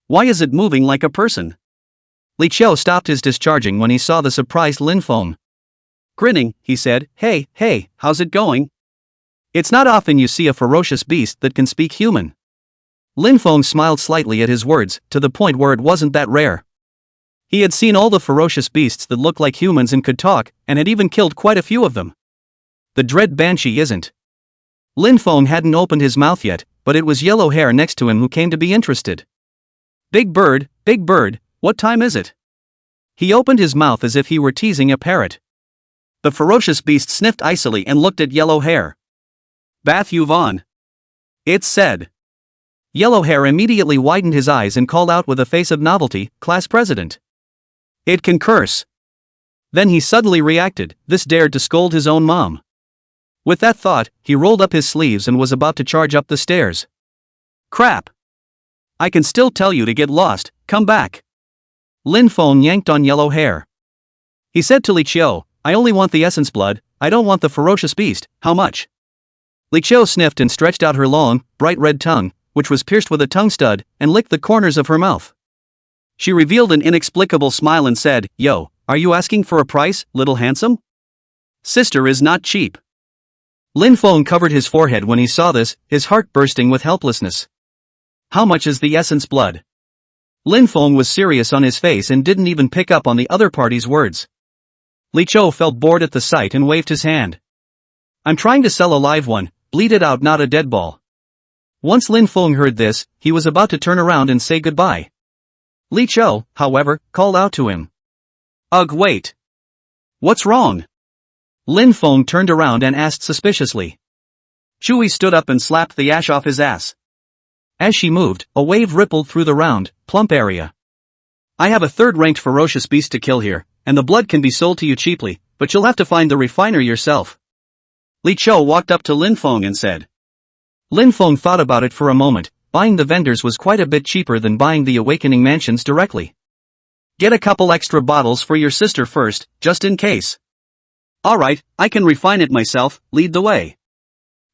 "Why is it moving like a person?" Li Chou stopped his discharging when he saw the surprised Lin Feng. Grinning, he said, Hey, how's it going?" It's not often you see a ferocious beast that can speak human. Lin Feng smiled slightly at his words, to the point where it wasn't that rare. He had seen all the ferocious beasts that looked like humans and could talk, and had even killed quite a few of them. The dread Banshee isn't. Lin Feng hadn't opened his mouth yet, but it was Yellow Hair next to him who came to be interested. Big bird, what time is it?" He opened his mouth as if he were teasing a parrot. The ferocious beast sniffed icily and looked at Yellow Hair. "Bath you've on," it said. Yellow Hair immediately widened his eyes and called out with a face of novelty, "Class president." It can curse. Then he suddenly reacted, this dared to scold his own mom. With that thought, he rolled up his sleeves and was about to charge up the stairs. "Crap! I can still tell you to get lost, come back." Lin Feng yanked on Yellow Hair. He said to Li Chou, "I only want the essence blood, I don't want the ferocious beast, how much?" Li Chou sniffed and stretched out her long, bright red tongue, which was pierced with a tongue stud, and licked the corners of her mouth. She revealed an inexplicable smile and said, "Yo, are you asking for a price, little handsome? Sister is not cheap." Lin Feng covered his forehead when he saw this, his heart bursting with helplessness. How much is the essence blood? Lin Feng was serious on his face and didn't even pick up on the other party's words. Li Chou felt bored at the sight and waved his hand. I'm trying to sell a live one, bleed it out, not a dead ball. Once Lin Feng heard this, he was about to turn around and say goodbye. Li Chou, however, called out to him. Ugh, wait. What's wrong? Lin Feng turned around and asked suspiciously. Chui stood up and slapped the ash off his ass. As she moved, a wave rippled through the round, plump area. I have a third-ranked ferocious beast to kill here, and the blood can be sold to you cheaply, but you'll have to find the refiner yourself. Li Chou walked up to Lin Feng and said. Lin Feng thought about it for a moment. Buying the vendors was quite a bit cheaper than buying the Awakening Mansions directly. Get a couple extra bottles for your sister first, just in case. Alright, I can refine it myself, lead the way.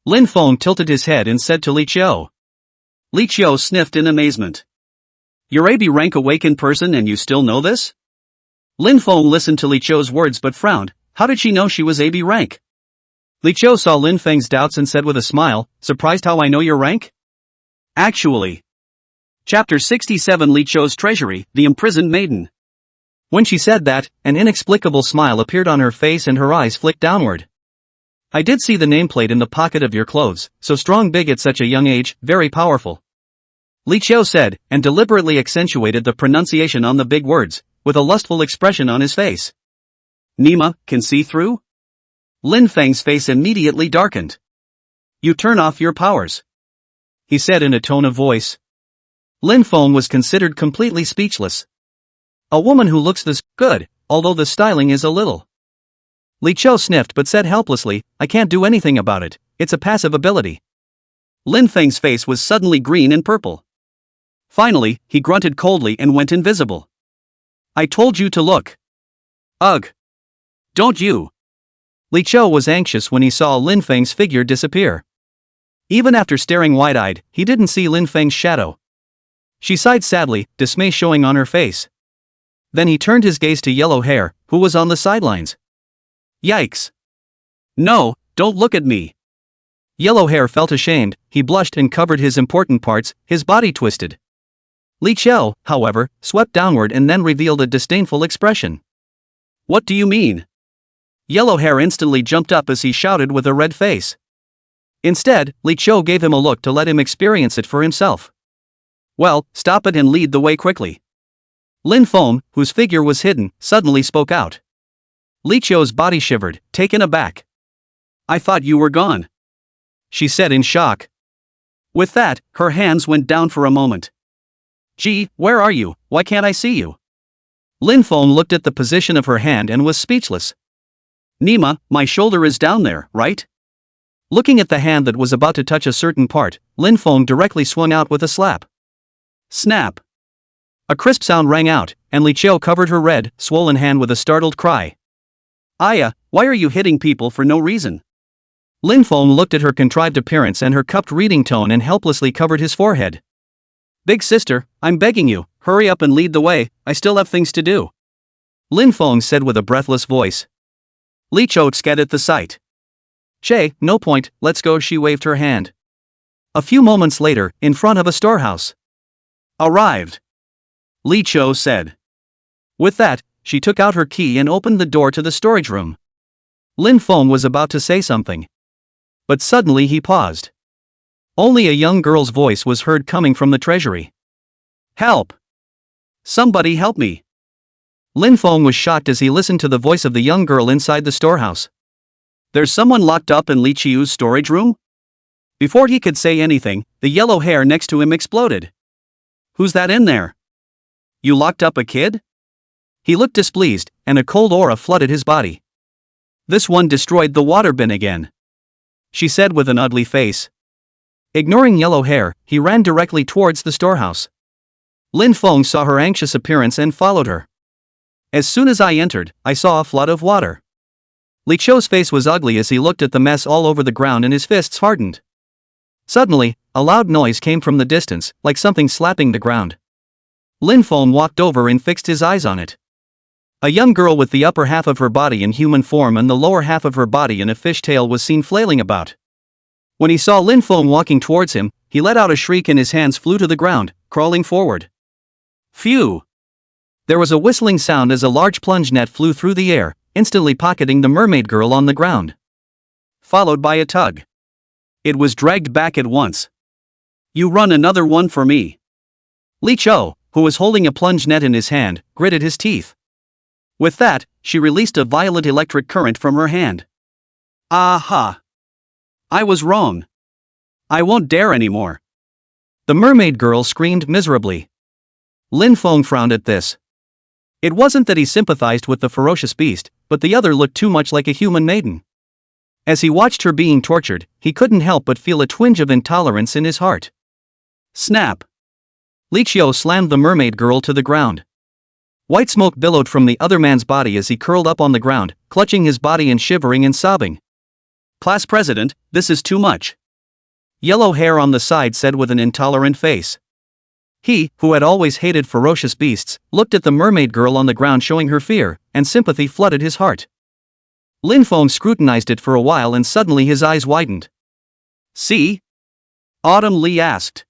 Lin Feng tilted his head and said to Li Chou. Li Chou sniffed in amazement. You're a B rank awakened person and you still know this? Lin Feng listened to Li Chou's words but frowned. How did she know she was AB rank? Li Chou saw Lin Feng's doubts and said with a smile, surprised how I know your rank? Actually. Chapter 67 Li Chou's Treasury, the Imprisoned Maiden. When she said that, an inexplicable smile appeared on her face and her eyes flicked downward. I did see the nameplate in the pocket of your clothes, so strong big at such a young age, very powerful. Li Chou said, and deliberately accentuated the pronunciation on the big words, with a lustful expression on his face. Nima, can see through? Lin Feng's face immediately darkened. You turn off your powers. He said in a tone of voice. Lin Feng was considered completely speechless. A woman who looks this good, although the styling is a little. Li Chou sniffed but said helplessly, I can't do anything about it, it's a passive ability. Lin Feng's face was suddenly green and purple. Finally, he grunted coldly and went invisible. I told you to look. Ugh. Don't you? Li Chou was anxious when he saw Lin Feng's figure disappear. Even after staring wide-eyed, he didn't see Lin Feng's shadow. She sighed sadly, dismay showing on her face. Then he turned his gaze to Yellow Hair, who was on the sidelines. Yikes. No, don't look at me. Yellow Hair felt ashamed, he blushed and covered his important parts, his body twisted. Li Chou, however, swept downward and then revealed a disdainful expression. What do you mean? Yellow Hair instantly jumped up as he shouted with a red face. Instead, Li Chou gave him a look to let him experience it for himself. Well, stop it and lead the way quickly. Lin Feng, whose figure was hidden, suddenly spoke out. Li Chou's body shivered, taken aback. I thought you were gone. She said in shock. With that, her hands went down for a moment. Gee, where are you? Why can't I see you? Lin Feng looked at the position of her hand and was speechless. Nima, my shoulder is down there, right? Looking at the hand that was about to touch a certain part, Lin Feng directly swung out with a slap. Snap. A crisp sound rang out, and Li Chou covered her red, swollen hand with a startled cry. Aya, why are you hitting people for no reason? Lin Feng looked at her contrived appearance and her cupped reading tone and helplessly covered his forehead. Big sister, I'm begging you, hurry up and lead the way, I still have things to do. Lin Feng said with a breathless voice. Li Chou scat at the sight. Che, no point, let's go, she waved her hand. A few moments later, in front of a storehouse. Arrived. Li Chou said. With that, she took out her key and opened the door to the storage room. Lin Feng was about to say something. But suddenly he paused. Only a young girl's voice was heard coming from the treasury. Help! Somebody help me! Lin Feng was shocked as he listened to the voice of the young girl inside the storehouse. There's someone locked up in Li Chiu's storage room? Before he could say anything, the yellow hair next to him exploded. Who's that in there? You locked up a kid? He looked displeased, and a cold aura flooded his body. This one destroyed the water bin again, she said with an ugly face. Ignoring yellow hair, he ran directly towards the storehouse. Lin Feng saw her anxious appearance and followed her. As soon as I entered, I saw a flood of water. Li Chou's face was ugly as he looked at the mess all over the ground and his fists hardened. Suddenly, a loud noise came from the distance, like something slapping the ground. Lin Feng walked over and fixed his eyes on it. A young girl with the upper half of her body in human form and the lower half of her body in a fishtail was seen flailing about. When he saw Lin Feng walking towards him, he let out a shriek and his hands flew to the ground, crawling forward. Phew! There was a whistling sound as a large plunge net flew through the air, instantly pocketing the mermaid girl on the ground. Followed by a tug. It was dragged back at once. You run another one for me. Li Cho, who was holding a plunge net in his hand, gritted his teeth. With that, she released a violent electric current from her hand. Aha! I was wrong. I won't dare anymore. The mermaid girl screamed miserably. Lin Feng frowned at this. It wasn't that he sympathized with the ferocious beast, but the other looked too much like a human maiden. As he watched her being tortured, he couldn't help but feel a twinge of intolerance in his heart. Snap! Li Qiu slammed the mermaid girl to the ground. White smoke billowed from the other man's body as he curled up on the ground, clutching his body and shivering and sobbing. Class president, this is too much. Yellow hair on the side said with an intolerant face. He, who had always hated ferocious beasts, looked at the mermaid girl on the ground showing her fear, and sympathy flooded his heart. Lin Feng scrutinized it for a while and suddenly his eyes widened. See? Autumn Lee asked.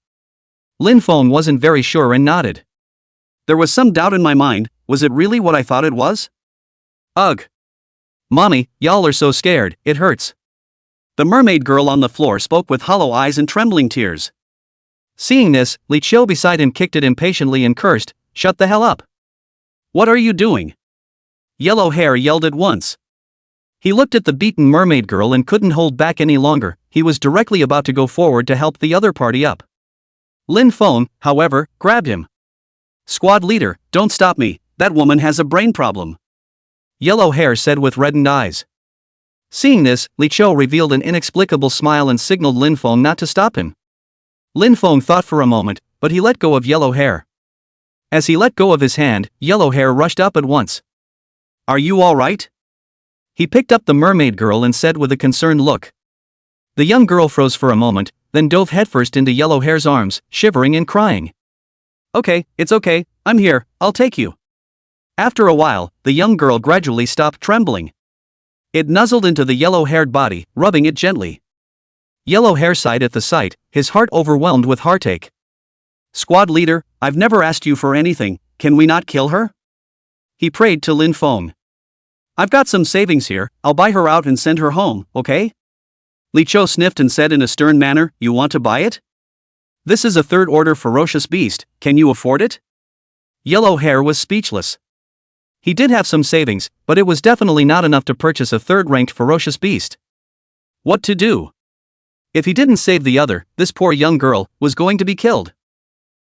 Lin Feng wasn't very sure and nodded. There was some doubt in my mind, was it really what I thought it was? Ugh. Mommy, y'all are so scared, it hurts. The mermaid girl on the floor spoke with hollow eyes and trembling tears. Seeing this, Li Qiu beside him kicked it impatiently and cursed, "Shut the hell up. What are you doing?" Yellow hair yelled at once. He looked at the beaten mermaid girl and couldn't hold back any longer. He was directly about to go forward to help the other party up. Lin Feng, however, grabbed him. Squad leader, don't stop me, that woman has a brain problem. Yellow hair said with reddened eyes. Seeing this, Li Qiu revealed an inexplicable smile and signaled Lin Feng not to stop him. Lin Feng thought for a moment, but he let go of yellow hair. As he let go of his hand, yellow hair rushed up at once. Are you all right? He picked up the mermaid girl and said with a concerned look. The young girl froze for a moment, then dove headfirst into yellow hair's arms, shivering and crying. Okay, it's okay, I'm here, I'll take you. After a while, the young girl gradually stopped trembling. It nuzzled into the yellow-haired body, rubbing it gently. Yellow hair sighed at the sight, his heart overwhelmed with heartache. Squad leader, I've never asked you for anything, can we not kill her? He prayed to Lin Feng. I've got some savings here, I'll buy her out and send her home, okay? Li Qiu sniffed and said in a stern manner, you want to buy it? This is a third-order ferocious beast, can you afford it? Yellow hair was speechless. He did have some savings, but it was definitely not enough to purchase a third-ranked ferocious beast. What to do? If he didn't save the other, this poor young girl was going to be killed.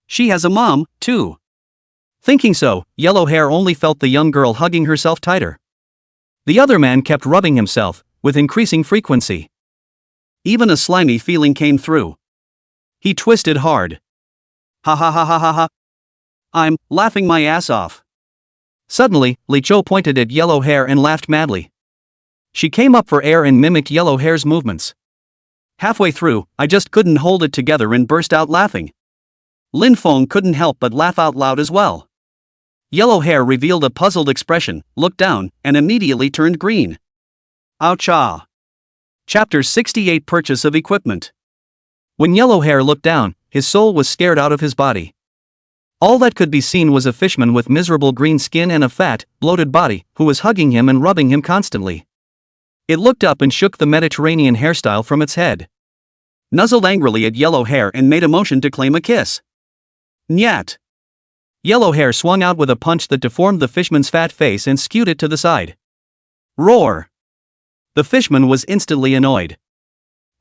She has a mom, too. Thinking so, yellow hair only felt the young girl hugging herself tighter. The other man kept rubbing himself, with increasing frequency. Even a slimy feeling came through. He twisted hard. Ha ha ha ha ha ha. I'm laughing my ass off. Suddenly, Li Qiu pointed at yellow hair and laughed madly. She came up for air and mimicked yellow hair's movements. Halfway through, I just couldn't hold it together and burst out laughing. Lin Feng couldn't help but laugh out loud as well. Yellow hair revealed a puzzled expression, looked down, and immediately turned green. Ouch-ah. Chapter 68 Purchase of Equipment. When yellow hair looked down, his soul was scared out of his body. All that could be seen was a fishman with miserable green skin and a fat, bloated body, who was hugging him and rubbing him constantly. It looked up and shook the Mediterranean hairstyle from its head. Nuzzled angrily at yellow hair and made a motion to claim a kiss. Nyat! Yellow hair swung out with a punch that deformed the fishman's fat face and skewed it to the side. Roar! The fishman was instantly annoyed.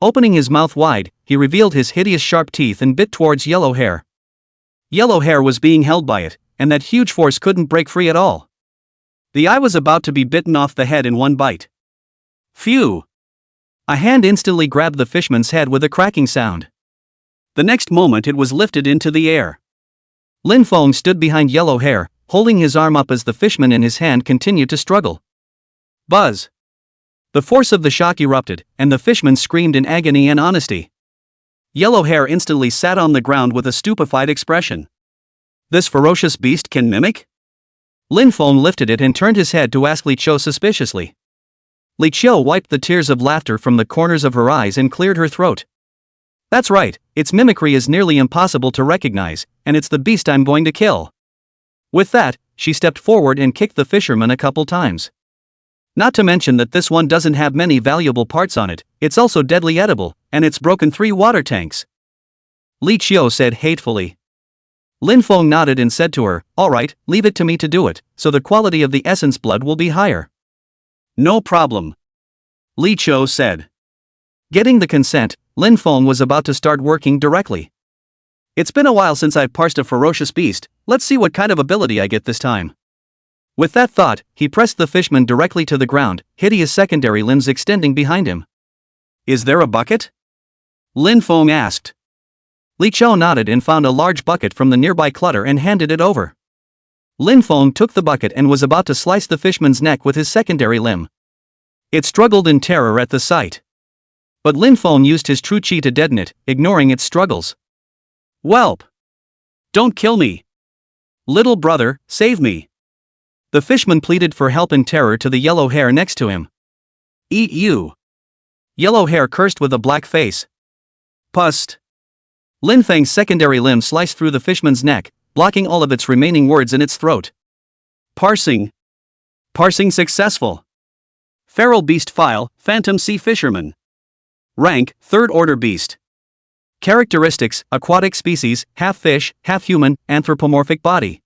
Opening his mouth wide, he revealed his hideous sharp teeth and bit towards yellow hair. Yellow hair was being held by it, and that huge force couldn't break free at all. The eye was about to be bitten off the head in one bite. Phew! A hand instantly grabbed the fishman's head with a cracking sound. The next moment it was lifted into the air. Lin Feng stood behind yellow hair, holding his arm up as the fishman in his hand continued to struggle. Buzz! The force of the shock erupted, and the fishman screamed in agony and honesty. Yellow hair instantly sat on the ground with a stupefied expression. This ferocious beast can mimic? Lin Feng lifted it and turned his head to ask Li Qiu suspiciously. Li Qiu wiped the tears of laughter from the corners of her eyes and cleared her throat. That's right, its mimicry is nearly impossible to recognize, and it's the beast I'm going to kill. With that, she stepped forward and kicked the fisherman a couple times. Not to mention that this one doesn't have many valuable parts on it, it's also deadly edible, and it's broken 3 water tanks. Li Qiu said hatefully. Lin Feng nodded and said to her, alright, leave it to me to do it, so the quality of the essence blood will be higher. No problem. Li Qiu said. Getting the consent, Lin Feng was about to start working directly. It's been a while since I've parsed a ferocious beast, let's see what kind of ability I get this time. With that thought, he pressed the fishman directly to the ground, hideous secondary limbs extending behind him. Is there a bucket? Lin Feng asked. Li Qiu nodded and found a large bucket from the nearby clutter and handed it over. Lin Feng took the bucket and was about to slice the fishman's neck with his secondary limb. It struggled in terror at the sight. But Lin Feng used his true chi to deaden it, ignoring its struggles. Whelp! Don't kill me! Little brother, save me! The fishman pleaded for help in terror to the yellow hair next to him. Eat you! Yellow hair cursed with a black face. Pust! Lin Feng's secondary limb sliced through the fishman's neck, blocking all of its remaining words in its throat. Parsing. Parsing successful. Feral beast file, Phantom Sea Fisherman. Rank, 3rd order beast. Characteristics, aquatic species, half fish, half human, anthropomorphic body.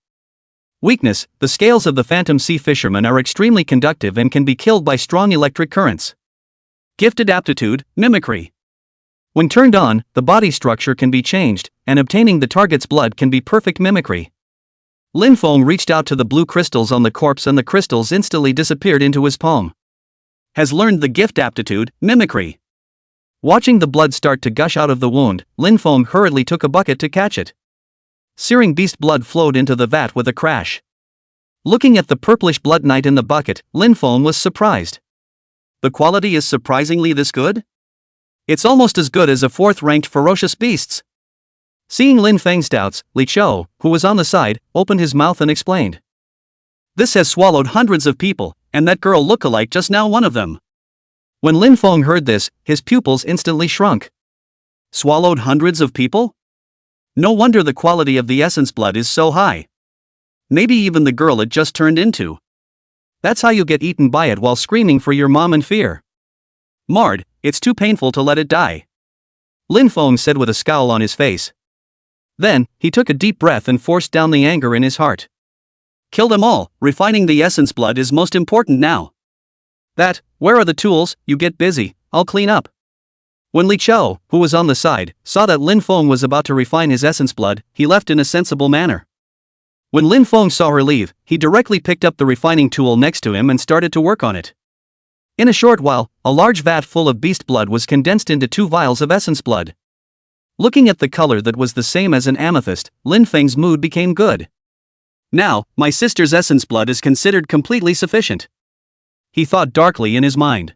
Weakness, the scales of the Phantom Sea Fisherman are extremely conductive and can be killed by strong electric currents. Gifted aptitude, mimicry. When turned on, the body structure can be changed, and obtaining the target's blood can be perfect mimicry. Lin Feng reached out to the blue crystals on the corpse and the crystals instantly disappeared into his palm. Has learned the gift aptitude, mimicry. Watching the blood start to gush out of the wound, Lin Feng hurriedly took a bucket to catch it. Searing beast blood flowed into the vat with a crash. Looking at the purplish blood night in the bucket, Lin Feng was surprised. The quality is surprisingly this good? It's almost as good as a 4th-ranked ferocious beast's. Seeing Lin Feng's doubts, Li Qiu, who was on the side, opened his mouth and explained. This has swallowed hundreds of people, and that girl look-alike just now one of them. When Lin Feng heard this, his pupils instantly shrunk. Swallowed hundreds of people? No wonder the quality of the essence blood is so high. Maybe even the girl it just turned into. That's how you get eaten by it while screaming for your mom in fear. Marred, it's too painful to let it die. Lin Feng said with a scowl on his face. Then, he took a deep breath and forced down the anger in his heart. Kill them all, refining the essence blood is most important now. Where are the tools? You get busy, I'll clean up. When Li Qiu, who was on the side, saw that Lin Feng was about to refine his essence blood, he left in a sensible manner. When Lin Feng saw her leave, he directly picked up the refining tool next to him and started to work on it. In a short while, a large vat full of beast blood was condensed into 2 vials of essence blood. Looking at the color that was the same as an amethyst, Lin Feng's mood became good. Now, my sister's essence blood is considered completely sufficient. He thought darkly in his mind.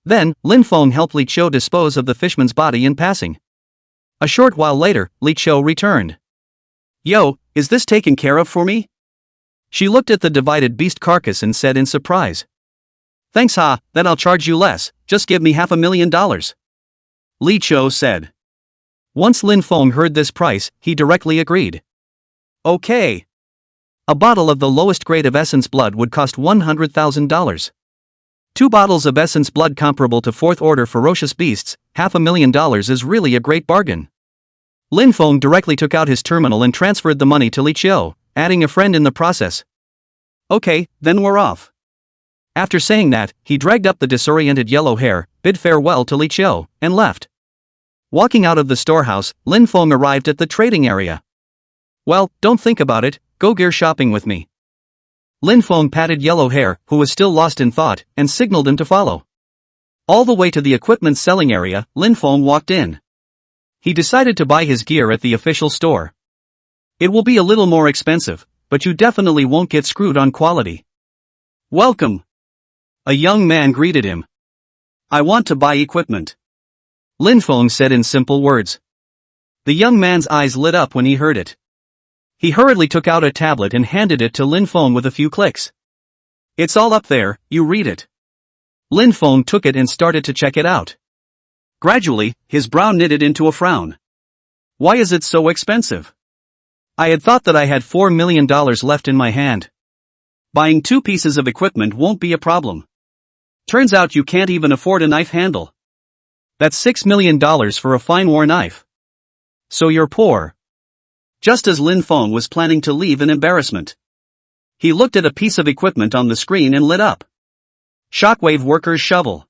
Then, Lin Feng helped Li Qiu dispose of the fishman's body in passing. A short while later, Li Qiu returned. Yo, is this taken care of for me? She looked at the divided beast carcass and said in surprise. Thanks then I'll charge you less, just give me $500,000. Li Qiu said. Once Lin Feng heard this price, he directly agreed. Okay. A bottle of the lowest grade of essence blood would cost $100,000. 2 bottles of essence blood comparable to 4th order ferocious beasts, $500,000 is really a great bargain. Lin Feng directly took out his terminal and transferred the money to Li Qiu, adding a friend in the process. Okay, then we're off. After saying that, he dragged up the disoriented yellow hair, bid farewell to Li Qiu, and left. Walking out of the storehouse, Lin Feng arrived at the trading area. Well, don't think about it, go gear shopping with me. Lin Feng patted yellow hair, who was still lost in thought, and signaled him to follow. All the way to the equipment selling area, Lin Feng walked in. He decided to buy his gear at the official store. It will be a little more expensive, but you definitely won't get screwed on quality. Welcome. A young man greeted him. I want to buy equipment. Lin Feng said in simple words. The young man's eyes lit up when he heard it. He hurriedly took out a tablet and handed it to Lin Feng with a few clicks. It's all up there, you read it. Lin Feng took it and started to check it out. Gradually, his brow knitted into a frown. Why is it so expensive? I had thought that I had $4 million left in my hand. Buying 2 pieces of equipment won't be a problem. Turns out you can't even afford a knife handle. That's $6 million for a fine war knife. So you're poor. Just as Lin Feng was planning to leave in embarrassment, he looked at a piece of equipment on the screen and lit up. Shockwave Worker's Shovel.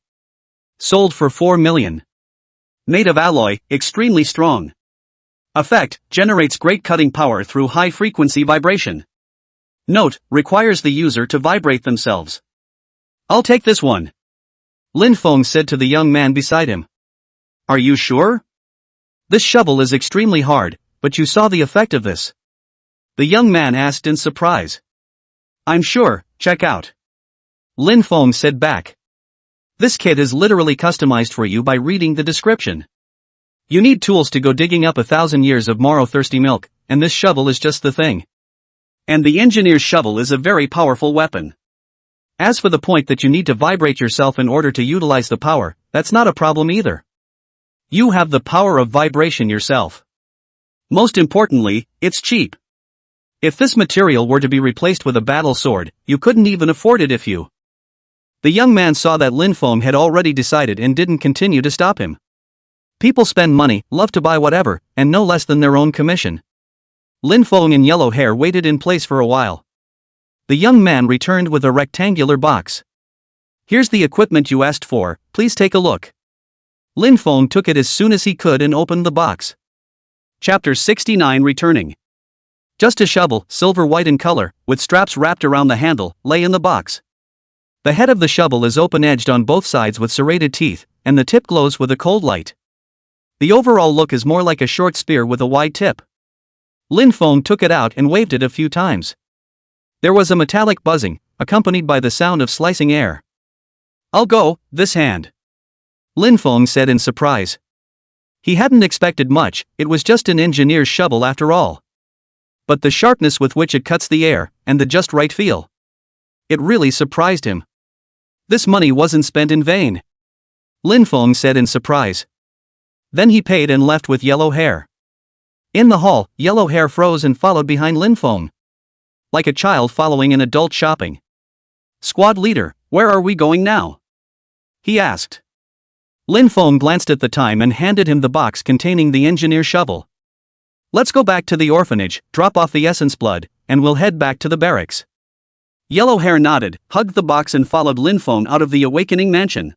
Sold for $4 million. Made of alloy, extremely strong. Effect, generates great cutting power through high-frequency vibration. Note, requires the user to vibrate themselves. I'll take this one. Lin Feng said to the young man beside him. Are you sure? This shovel is extremely hard, but you saw the effect of this. The young man asked in surprise. I'm sure, check out. Lin Feng said back. This kit is literally customized for you by reading the description. You need tools to go digging up 1,000 years of marrow thirsty milk, and this shovel is just the thing. And the engineer's shovel is a very powerful weapon. As for the point that you need to vibrate yourself in order to utilize the power, that's not a problem either. You have the power of vibration yourself. Most importantly, it's cheap. If this material were to be replaced with a battle sword, you couldn't even afford it if you. The young man saw that Lin Feng had already decided and didn't continue to stop him. People spend money, love to buy whatever, and no less than their own commission. Lin Feng in yellow hair waited in place for a while. The young man returned with a rectangular box. Here's the equipment you asked for, please take a look. Lin Feng took it as soon as he could and opened the box. Chapter 69 Returning. Just a shovel, silver white in color, with straps wrapped around the handle, lay in the box. The head of the shovel is open-edged on both sides with serrated teeth, and the tip glows with a cold light. The overall look is more like a short spear with a wide tip. Lin Feng took it out and waved it a few times. There was a metallic buzzing, accompanied by the sound of slicing air. I'll go, this hand. Lin Feng said in surprise. He hadn't expected much, it was just an engineer's shovel after all. But the sharpness with which it cuts the air, and the just right feel. It really surprised him. This money wasn't spent in vain. Lin Feng said in surprise. Then he paid and left with Yellow Hair. In the hall, Yellow Hair froze and followed behind Lin Feng. Like a child following an adult shopping. Squad leader, where are we going now? He asked. Lin Feng glanced at the time and handed him the box containing the engineer shovel. Let's go back to the orphanage, drop off the essence blood, and we'll head back to the barracks. Yellow Hair nodded, hugged the box and followed Lin Feng out of the awakening mansion.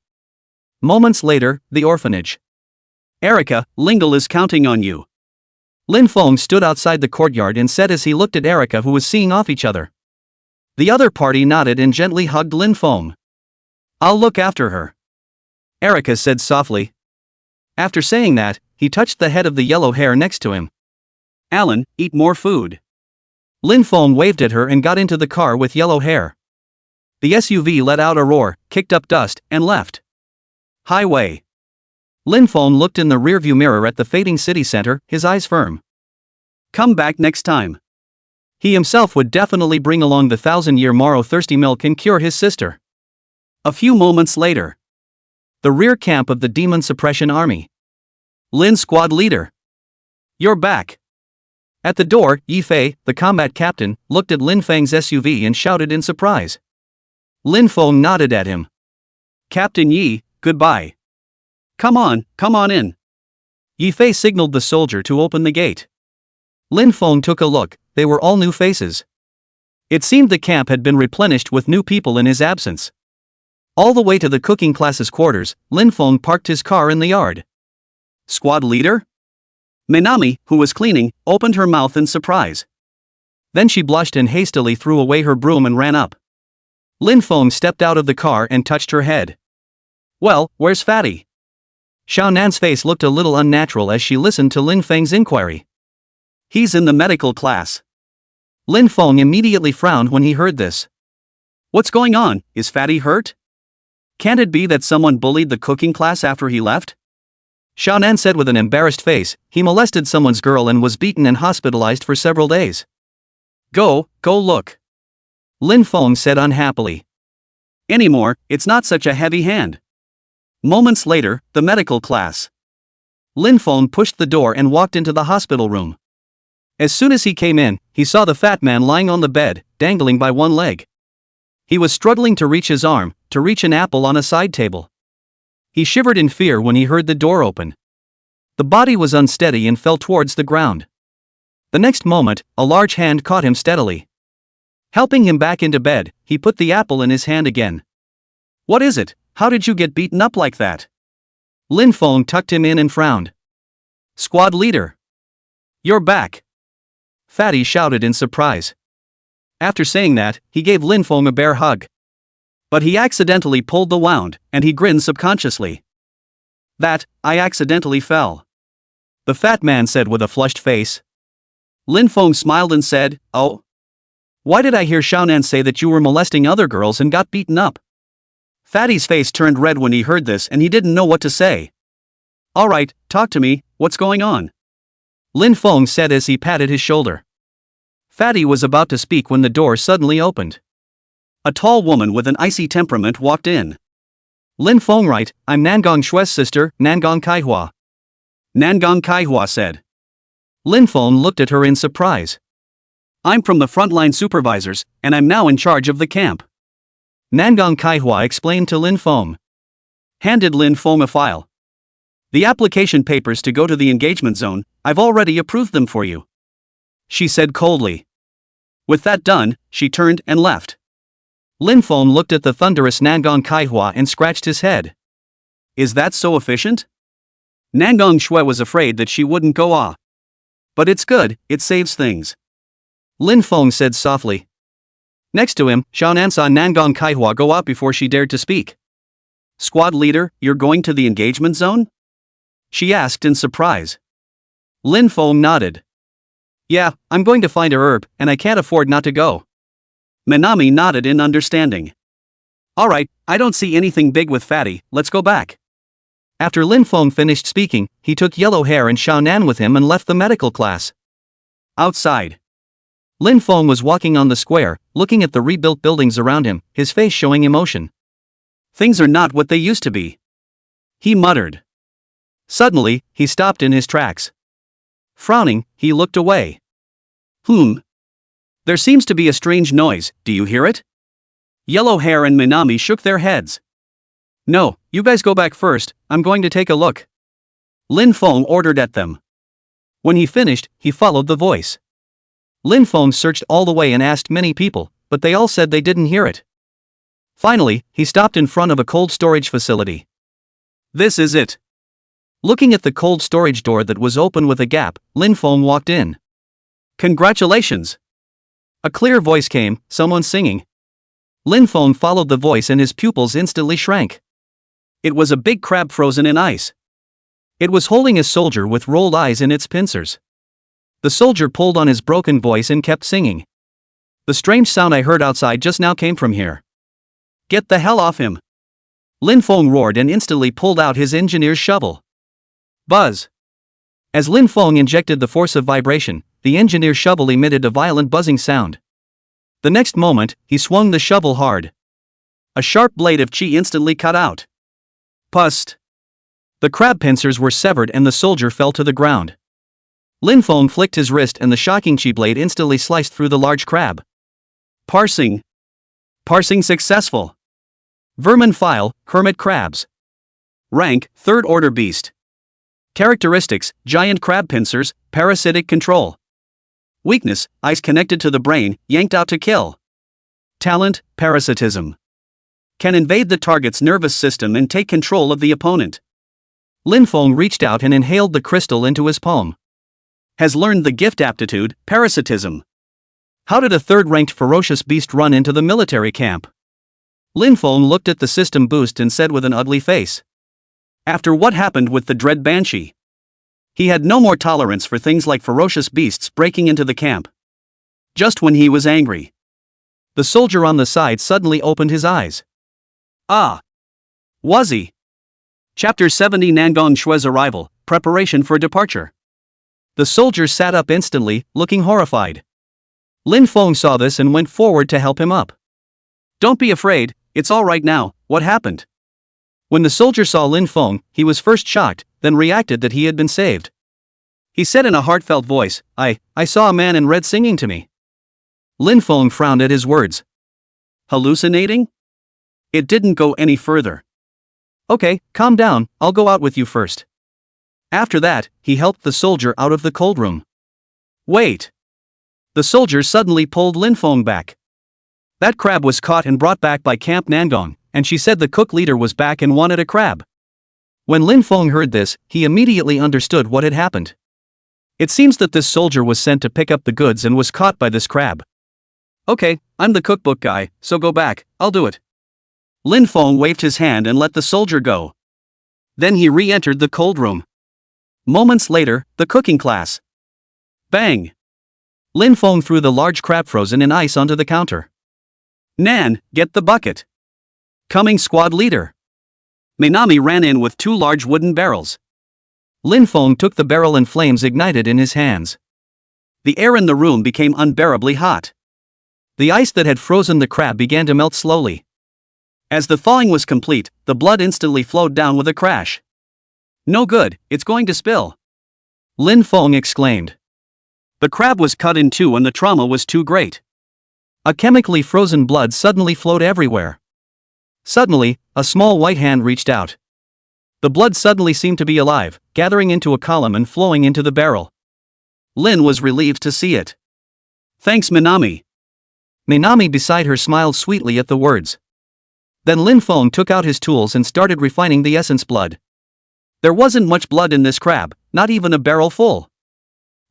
Moments later, the orphanage. Erica, Lingle is counting on you. Lin Feng stood outside the courtyard and said as he looked at Erica who was seeing off each other. The other party nodded and gently hugged Lin Feng. I'll look after her. Erica said softly. After saying that, he touched the head of the yellow hair next to him. Alan, eat more food. Lin Feng waved at her and got into the car with Yellow Hair. The SUV let out a roar, kicked up dust, and left. Highway. Lin Feng looked in the rearview mirror at the fading city center, his eyes firm. Come back next time. He himself would definitely bring along the 1,000-year marrow thirsty milk and cure his sister. A few moments later. The rear camp of the Demon Suppression Army. Lin squad leader. You're back. At the door, Yi Fei, the combat captain, looked at Lin Feng's SUV and shouted in surprise. Lin Feng nodded at him. Captain Yi, goodbye. Come on in. Yi Fei signaled the soldier to open the gate. Lin Feng took a look, they were all new faces. It seemed the camp had been replenished with new people in his absence. All the way to the cooking class's quarters, Lin Feng parked his car in the yard. Squad leader? Minami, who was cleaning, opened her mouth in surprise. Then she blushed and hastily threw away her broom and ran up. Lin Feng stepped out of the car and touched her head. Well, where's Fatty? Xiao Nan's face looked a little unnatural as she listened to Lin Feng's inquiry. He's in the medical class. Lin Feng immediately frowned when he heard this. What's going on, is Fatty hurt? Can't it be that someone bullied the cooking class after he left? Xiao Nan said with an embarrassed face, he molested someone's girl and was beaten and hospitalized for several days. Go look. Lin Feng said unhappily. Anymore, it's not such a heavy hand. Moments later, the medical class. Lin Feng pushed the door and walked into the hospital room. As soon as he came in, he saw the fat man lying on the bed, dangling by one leg. He was struggling to reach his arm, to reach an apple on a side table. He shivered in fear when he heard the door open. The body was unsteady and fell towards the ground. The next moment, a large hand caught him steadily. Helping him back into bed, he put the apple in his hand again. "What is it? How did you get beaten up like that?" Lin Feng tucked him in and frowned. "Squad leader. You're back!" Fatty shouted in surprise. After saying that, he gave Lin Feng a bear hug. But he accidentally pulled the wound, and he grinned subconsciously. I accidentally fell," the fat man said with a flushed face. Lin Feng smiled and said, "Oh? Why did I hear Xiaonan say that you were molesting other girls and got beaten up?" Fatty's face turned red when he heard this and he didn't know what to say. "Alright, talk to me, what's going on?" Lin Feng said as he patted his shoulder. Fatty was about to speak when the door suddenly opened. A tall woman with an icy temperament walked in. "Lin Feng, right, I'm Nangong Shue's sister, Nangong Kaihua." Nangong Kaihua said. Lin Feng looked at her in surprise. "I'm from the frontline supervisors, and I'm now in charge of the camp." Nangong Kaihua explained to Lin Feng. Handed Lin Feng a file. "The application papers to go to the engagement zone, I've already approved them for you," she said coldly. With that done, she turned and left. Lin Feng looked at the thunderous Nangong Kaihua and scratched his head. Is that so efficient? Nangong Shui was afraid that she wouldn't go ah. But it's good, it saves things. Lin Feng said softly. Next to him, Xiaonan saw Nangong Kaihua go out before she dared to speak. "Squad leader, you're going to the engagement zone?" she asked in surprise. Lin Feng nodded. "Yeah, I'm going to find a herb, and I can't afford not to go." Minami nodded in understanding. "Alright, I don't see anything big with Fatty, let's go back." After Lin Feng finished speaking, he took Yellow Hair and Xiaonan with him and left the medical class. Outside. Lin Feng was walking on the square, looking at the rebuilt buildings around him, his face showing emotion. Things are not what they used to be, he muttered. Suddenly, he stopped in his tracks. Frowning, he looked away. There seems to be a strange noise, do you hear it? Yellow Hair and Minami shook their heads. "No, you guys go back first, I'm going to take a look," Lin Feng ordered at them. When he finished, he followed the voice. Lin Feng searched all the way and asked many people, but they all said they didn't hear it. Finally, he stopped in front of a cold storage facility. This is it. Looking at the cold storage door that was open with a gap, Lin Feng walked in. "Congratulations!" A clear voice came, someone singing. Lin Feng followed the voice and his pupils instantly shrank. It was a big crab frozen in ice. It was holding a soldier with rolled eyes in its pincers. The soldier pulled on his broken voice and kept singing. "The strange sound I heard outside just now came from here. Get the hell off him!" Lin Feng roared and instantly pulled out his engineer's shovel. Buzz! As Lin Feng injected the force of vibration, the engineer's shovel emitted a violent buzzing sound. The next moment, he swung the shovel hard. A sharp blade of chi instantly cut out. Pust! The crab pincers were severed and the soldier fell to the ground. Lin Feng flicked his wrist and the shocking chi blade instantly sliced through the large crab. Parsing. Parsing successful. Vermin file, hermit crabs. Rank, 3rd order beast. Characteristics, giant crab pincers, parasitic control. Weakness, eyes connected to the brain, yanked out to kill. Talent, parasitism. Can invade the target's nervous system and take control of the opponent. Lin Feng reached out and inhaled the crystal into his palm. Has learned the gift aptitude, parasitism. How did a 3rd-ranked ferocious beast run into the military camp? Lin Feng looked at the system boost and said with an ugly face. After what happened with the dread Banshee, he had no more tolerance for things like ferocious beasts breaking into the camp. Just when he was angry. The soldier on the side suddenly opened his eyes. Ah! Was he? Chapter 70 Nangong Shue's arrival, preparation for departure. The soldier sat up instantly, looking horrified. Lin Feng saw this and went forward to help him up. Don't be afraid, it's all right now, what happened? When the soldier saw Lin Feng, he was first shocked, then reacted that he had been saved. He said in a heartfelt voice, I saw a man in red singing to me. Lin Feng frowned at his words. Hallucinating? It didn't go any further. Okay, calm down, I'll go out with you first. After that, he helped the soldier out of the cold room. Wait. The soldier suddenly pulled Lin Feng back. That crab was caught and brought back by Camp Nangong, and she said the cook leader was back and wanted a crab. When Lin Feng heard this, he immediately understood what had happened. It seems that this soldier was sent to pick up the goods and was caught by this crab. Okay, I'm the cookbook guy, so go back, I'll do it. Lin Feng waved his hand and let the soldier go. Then he re-entered the cold room. Moments later, the cooking class. Bang! Lin Feng threw the large crab frozen in ice onto the counter. Nan, get the bucket. Coming squad leader. Minami ran in with 2 large wooden barrels. Lin Feng took the barrel and flames ignited in his hands. The air in the room became unbearably hot. The ice that had frozen the crab began to melt slowly. As the thawing was complete, the blood instantly flowed down with a crash. No good, it's going to spill. Lin Feng exclaimed. The crab was cut in 2 and the trauma was too great. A chemically frozen blood suddenly flowed everywhere. Suddenly, a small white hand reached out. The blood suddenly seemed to be alive, gathering into a column and flowing into the barrel. Lin was relieved to see it. Thanks, Minami. Minami beside her smiled sweetly at the words. Then Lin Feng took out his tools and started refining the essence blood. There wasn't much blood in this crab, not even a barrel full.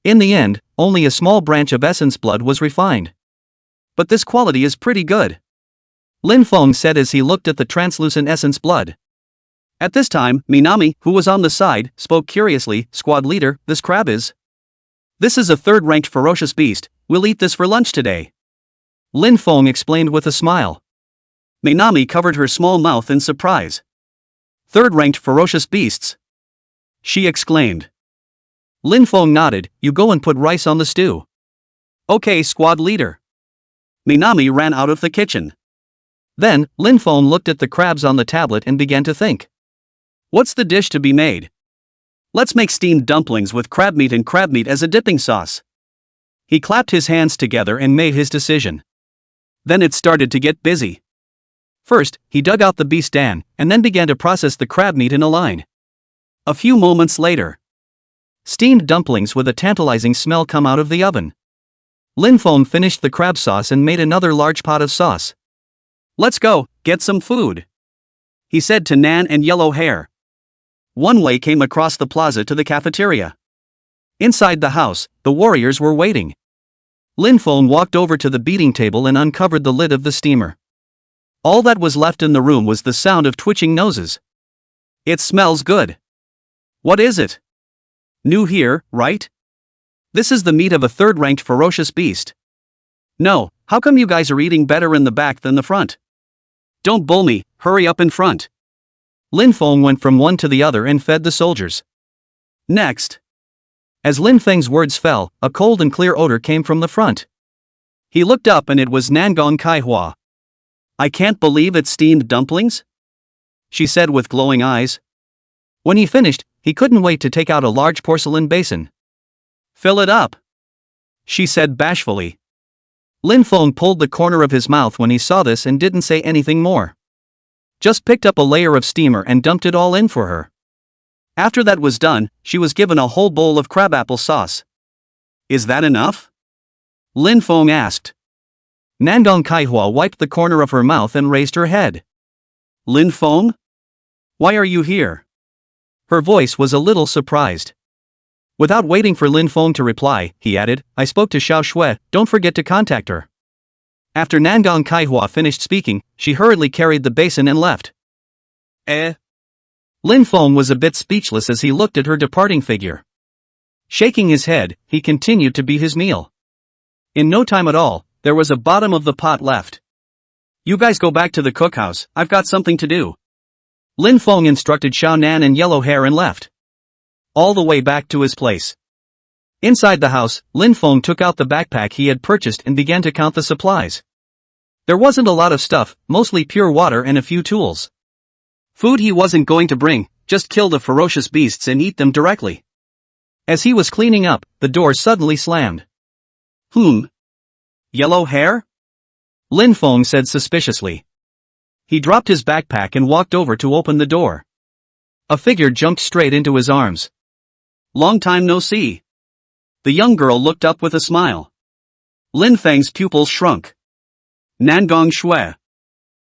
In the end, only a small branch of essence blood was refined. But this quality is pretty good. Lin Feng said as he looked at the translucent essence blood. At this time, Minami, who was on the side, spoke curiously, Squad leader, this crab is? This is a 3rd-ranked ferocious beast, we'll eat this for lunch today. Lin Feng explained with a smile. Minami covered her small mouth in surprise. 3rd-ranked ferocious beasts? She exclaimed. Lin Feng nodded, you go and put rice on the stew. Okay, squad leader. Minami ran out of the kitchen. Then, Lin Feng looked at the crabs on the tablet and began to think. What's the dish to be made? Let's make steamed dumplings with crab meat and crab meat as a dipping sauce. He clapped his hands together and made his decision. Then it started to get busy. First, he dug out the beast dan, and then began to process the crab meat in a line. A few moments later, steamed dumplings with a tantalizing smell come out of the oven. Lin Feng finished the crab sauce and made another large pot of sauce. Let's go, get some food, he said to Nan and Yellow Hair. One way came across the plaza to the cafeteria. Inside the house, the warriors were waiting. Lin Feng walked over to the beating table and uncovered the lid of the steamer. All that was left in the room was the sound of twitching noses. It smells good. What is it? New here, right? This is the meat of a 3rd-ranked ferocious beast. No, how come you guys are eating better in the back than the front? Don't bull me, hurry up in front. Lin Feng went from one to the other and fed the soldiers. Next. As Lin Feng's words fell, a cold and clear odor came from the front. He looked up and it was Nangong Kaihua. I can't believe it's steamed dumplings, she said with glowing eyes. When he finished, he couldn't wait to take out a large porcelain basin. Fill it up, she said bashfully. Lin Feng pulled the corner of his mouth when he saw this and didn't say anything more. Just picked up a layer of steamer and dumped it all in for her. After that was done, she was given a whole bowl of crabapple sauce. Is that enough? Lin Feng asked. Nangong Kaihua wiped the corner of her mouth and raised her head. Lin Feng? Why are you here? Her voice was a little surprised. Without waiting for Lin Feng to reply, he added, I spoke to Xiao Shui, don't forget to contact her. After Nangong Kaihua finished speaking, she hurriedly carried the basin and left. Lin Feng was a bit speechless as he looked at her departing figure. Shaking his head, he continued to beat his meal. In no time at all, there was a bottom of the pot left. You guys go back to the cookhouse, I've got something to do. Lin Feng instructed Xiao Nan and Yellow Hair and left. All the way back to his place. Inside the house, Lin Feng took out the backpack he had purchased and began to count the supplies. There wasn't a lot of stuff, mostly pure water and a few tools. Food he wasn't going to bring, just kill the ferocious beasts and eat them directly. As he was cleaning up, the door suddenly slammed. Yellow hair? Lin Feng said suspiciously. He dropped his backpack and walked over to open the door. A figure jumped straight into his arms. Long time no see. The young girl looked up with a smile. Lin Feng's pupils shrunk. Nangong Shui.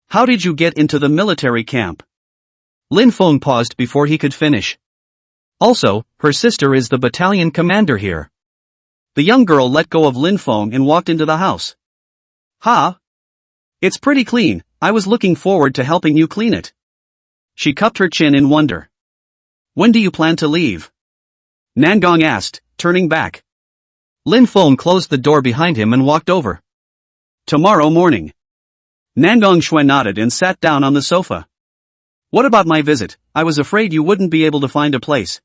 How did you get into the military camp? Lin Feng paused before he could finish. Also, her sister is the battalion commander here. The young girl let go of Lin Feng and walked into the house. Ha! It's pretty clean, I was looking forward to helping you clean it. She cupped her chin in wonder. When do you plan to leave? Nangong asked, turning back. Lin Feng closed the door behind him and walked over. Tomorrow morning. Nangong Shui nodded and sat down on the sofa. What about my visit? I was afraid you wouldn't be able to find a place.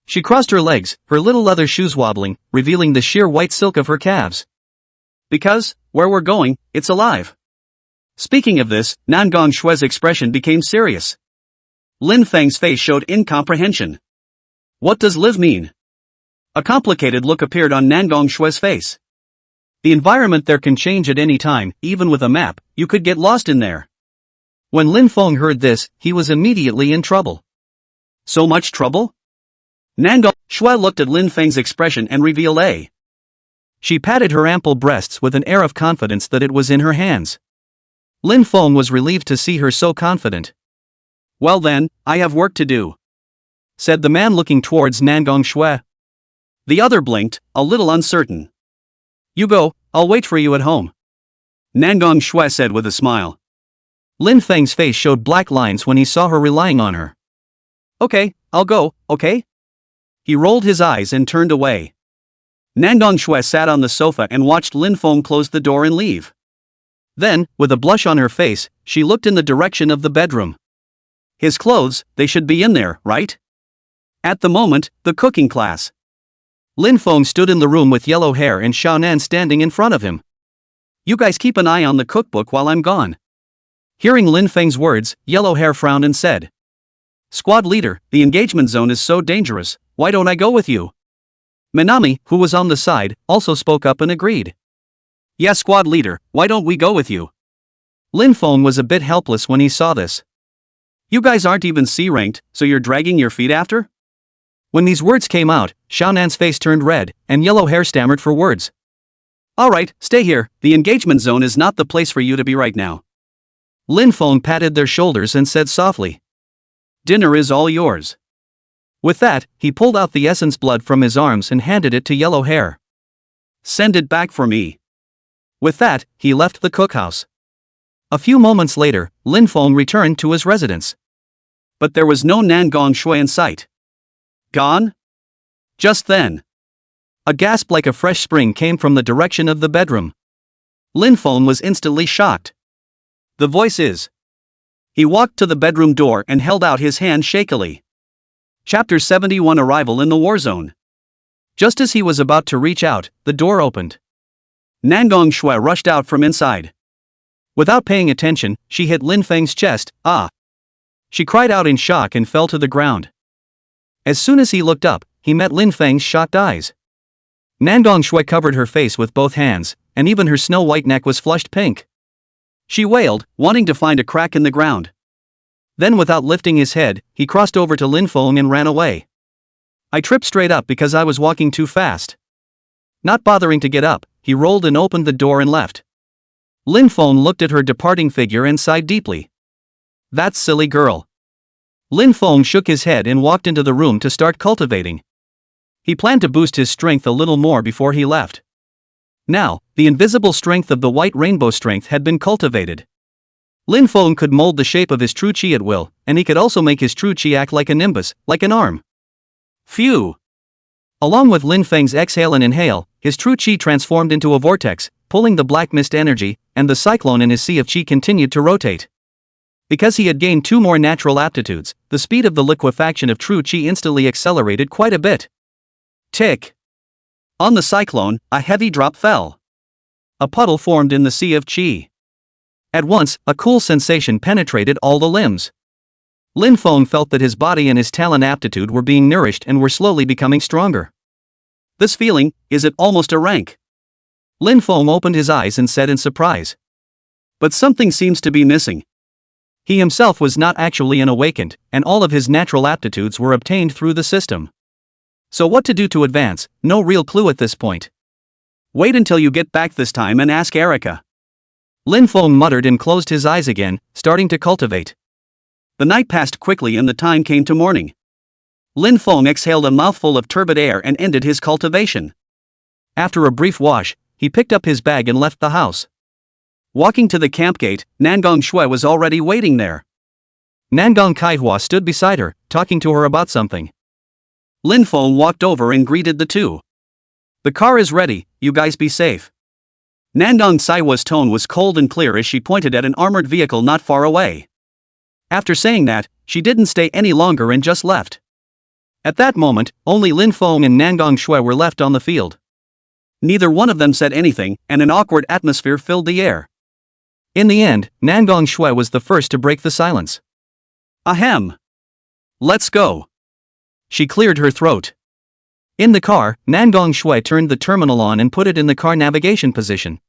She crossed her legs, her little leather shoes wobbling, revealing the sheer white silk of her calves. Because, where we're going, it's alive. Speaking of this, Nangong Shui's expression became serious. Lin Feng's face showed incomprehension. What does live mean? A complicated look appeared on Nangong Shui's face. The environment there can change at any time, even with a map, you could get lost in there. When Lin Feng heard this, he was immediately in trouble. So much trouble? Nangong Shui looked at Lin Feng's expression and revealed a. She patted her ample breasts with an air of confidence that it was in her hands. Lin Feng was relieved to see her so confident. Well then, I have work to do, said the man looking towards Nangong Shui. The other blinked, a little uncertain. You go, I'll wait for you at home, Nangong Shui said with a smile. Lin Feng's face showed black lines when he saw her relying on her. Okay, I'll go, okay? He rolled his eyes and turned away. Nangong Shui sat on the sofa and watched Lin Feng close the door and leave. Then, with a blush on her face, she looked in the direction of the bedroom. His clothes, they should be in there, right? At the moment, the cooking class. Lin Feng stood in the room with yellow hair and Xiaonan standing in front of him. You guys keep an eye on the cookbook while I'm gone. Hearing Lin Feng's words, yellow hair frowned and said. Squad leader, the engagement zone is so dangerous, why don't I go with you? Minami, who was on the side, also spoke up and agreed. Yes, squad leader, why don't we go with you? Lin Feng was a bit helpless when he saw this. You guys aren't even C-ranked, so you're dragging your feet after? When these words came out, Xiaonan's face turned red, and yellow hair stammered for words. Alright, stay here, the engagement zone is not the place for you to be right now. Lin Feng patted their shoulders and said softly. Dinner is all yours. With that, he pulled out the essence blood from his arms and handed it to yellow hair. Send it back for me. With that, he left the cookhouse. A few moments later, Lin Feng returned to his residence. But there was no Nangong Shui in sight. Gone? Just then, a gasp like a fresh spring came from the direction of the bedroom. Lin Feng was instantly shocked. The voice is. He walked to the bedroom door and held out his hand shakily. Chapter 71 Arrival in the War Zone. Just as he was about to reach out, the door opened. Nangong Shui rushed out from inside. Without paying attention, she hit Lin Feng's chest. Ah! She cried out in shock and fell to the ground. As soon as he looked up, he met Lin Feng's shocked eyes. Nangong Shui covered her face with both hands, and even her snow-white neck was flushed pink. She wailed, wanting to find a crack in the ground. Then without lifting his head, he crossed over to Lin Feng and ran away. I tripped straight up because I was walking too fast. Not bothering to get up, he rolled and opened the door and left. Lin Feng looked at her departing figure and sighed deeply. That silly girl. Lin Feng shook his head and walked into the room to start cultivating. He planned to boost his strength a little more before he left. Now, the invisible strength of the white rainbow strength had been cultivated. Lin Feng could mold the shape of his true chi at will, and he could also make his true chi act like a nimbus, like an arm. Phew! Along with Lin Feng's exhale and inhale, his true chi transformed into a vortex, pulling the black mist energy, and the cyclone in his sea of chi continued to rotate. Because he had gained 2 more natural aptitudes, the speed of the liquefaction of true chi instantly accelerated quite a bit. Tick! On the cyclone, a heavy drop fell. A puddle formed in the sea of chi. At once, a cool sensation penetrated all the limbs. Lin Feng felt that his body and his talent aptitude were being nourished and were slowly becoming stronger. This feeling, is it almost a rank? Lin Feng opened his eyes and said in surprise. But something seems to be missing. He himself was not actually an awakened, and all of his natural aptitudes were obtained through the system. So what to do to advance, no real clue at this point. Wait until you get back this time and ask Erica. Lin Feng muttered and closed his eyes again, starting to cultivate. The night passed quickly and the time came to morning. Lin Feng exhaled a mouthful of turbid air and ended his cultivation. After a brief wash, he picked up his bag and left the house. Walking to the camp gate, Nangong Shui was already waiting there. Nangong Kaihua stood beside her, talking to her about something. Lin Feng walked over and greeted the two. The car is ready, you guys be safe. Nangong Saihua's tone was cold and clear as she pointed at an armored vehicle not far away. After saying that, she didn't stay any longer and just left. At that moment, only Lin Feng and Nangong Shui were left on the field. Neither one of them said anything, and an awkward atmosphere filled the air. In the end, Nangong Shui was the first to break the silence. Ahem. Let's go. She cleared her throat. In the car, Nangong Shui turned the terminal on and put it in the car navigation position.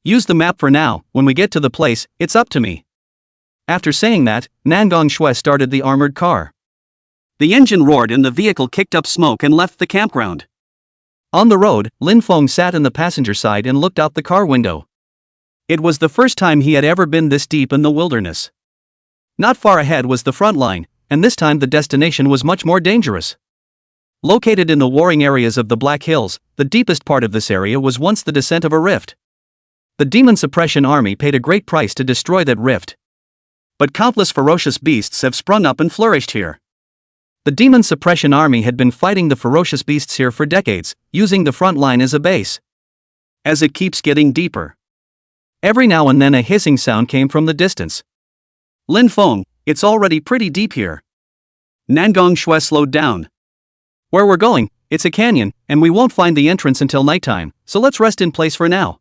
Use the map for now, when we get to the place, it's up to me. After saying that, Nangong Shui started the armored car. The engine roared and the vehicle kicked up smoke and left the campground. On the road, Lin Feng sat in the passenger side and looked out the car window. It was the first time he had ever been this deep in the wilderness. Not far ahead was the front line, and this time the destination was much more dangerous. Located in the warring areas of the Black Hills, the deepest part of this area was once the descent of a rift. The Demon Suppression Army paid a great price to destroy that rift. But countless ferocious beasts have sprung up and flourished here. The Demon Suppression Army had been fighting the ferocious beasts here for decades, using the front line as a base. As it keeps getting deeper, every now and then a hissing sound came from the distance. Lin Feng, it's already pretty deep here. Nangong Shui slowed down. Where we're going, it's a canyon, and we won't find the entrance until nighttime, so let's rest in place for now.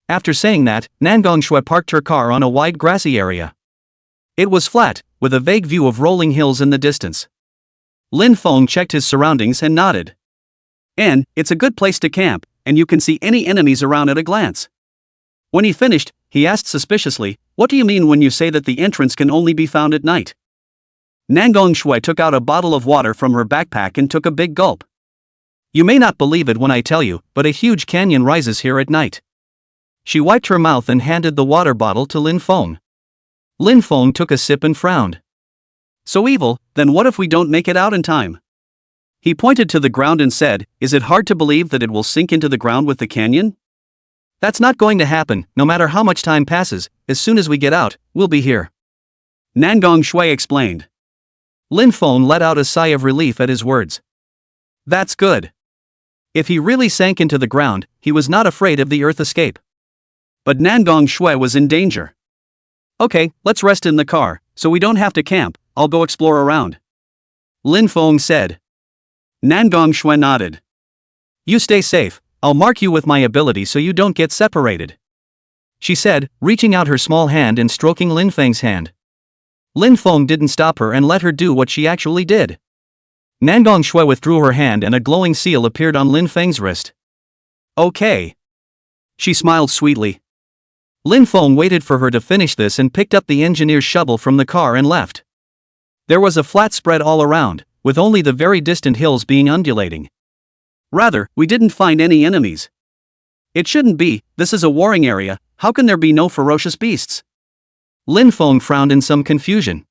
After saying that, Nangong Shui parked her car on a wide grassy area. It was flat, with a vague view of rolling hills in the distance. Lin Feng checked his surroundings and nodded. And it's a good place to camp, and you can see any enemies around at a glance. When he finished, he asked suspiciously, what do you mean when you say that the entrance can only be found at night? Nangong Shui took out a bottle of water from her backpack and took a big gulp. You may not believe it when I tell you, but a huge canyon rises here at night. She wiped her mouth and handed the water bottle to Lin Feng. Lin Feng took a sip and frowned. So evil, then what if we don't make it out in time? He pointed to the ground and said, is it hard to believe that it will sink into the ground with the canyon? That's not going to happen, no matter how much time passes. As soon as we get out, we'll be here. Nangong Shui explained. Lin Feng let out a sigh of relief at his words. That's good. If he really sank into the ground, he was not afraid of the earth escape. But Nangong Shui was in danger. Okay, let's rest in the car, so we don't have to camp. I'll go explore around. Lin Feng said. Nangong Shui nodded. You stay safe, I'll mark you with my ability so you don't get separated. She said, reaching out her small hand and stroking Lin Feng's hand. Lin Feng didn't stop her and let her do what she actually did. Nangong Shui withdrew her hand and a glowing seal appeared on Lin Feng's wrist. Okay. She smiled sweetly. Lin Feng waited for her to finish this and picked up the engineer's shovel from the car and left. There was a flat spread all around, with only the very distant hills being undulating. Rather, we didn't find any enemies. It shouldn't be, this is a warring area, how can there be no ferocious beasts? Lin Feng frowned in some confusion.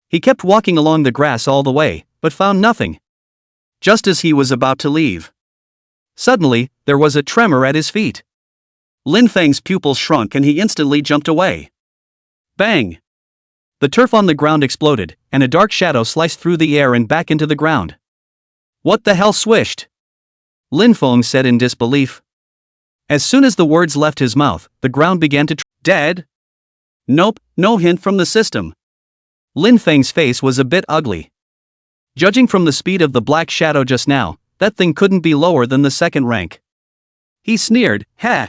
He kept walking along the grass all the way, but found nothing. Just as he was about to leave, suddenly, there was a tremor at his feet. Lin Feng's pupils shrunk and he instantly jumped away. Bang! The turf on the ground exploded, and a dark shadow sliced through the air and back into the ground. What the hell swished? Lin Feng said in disbelief. As soon as the words left his mouth, the ground began to Dead? Nope, no hint from the system. Lin Feng's face was a bit ugly. Judging from the speed of the black shadow just now, that thing couldn't be lower than the second rank. He sneered, "Ha!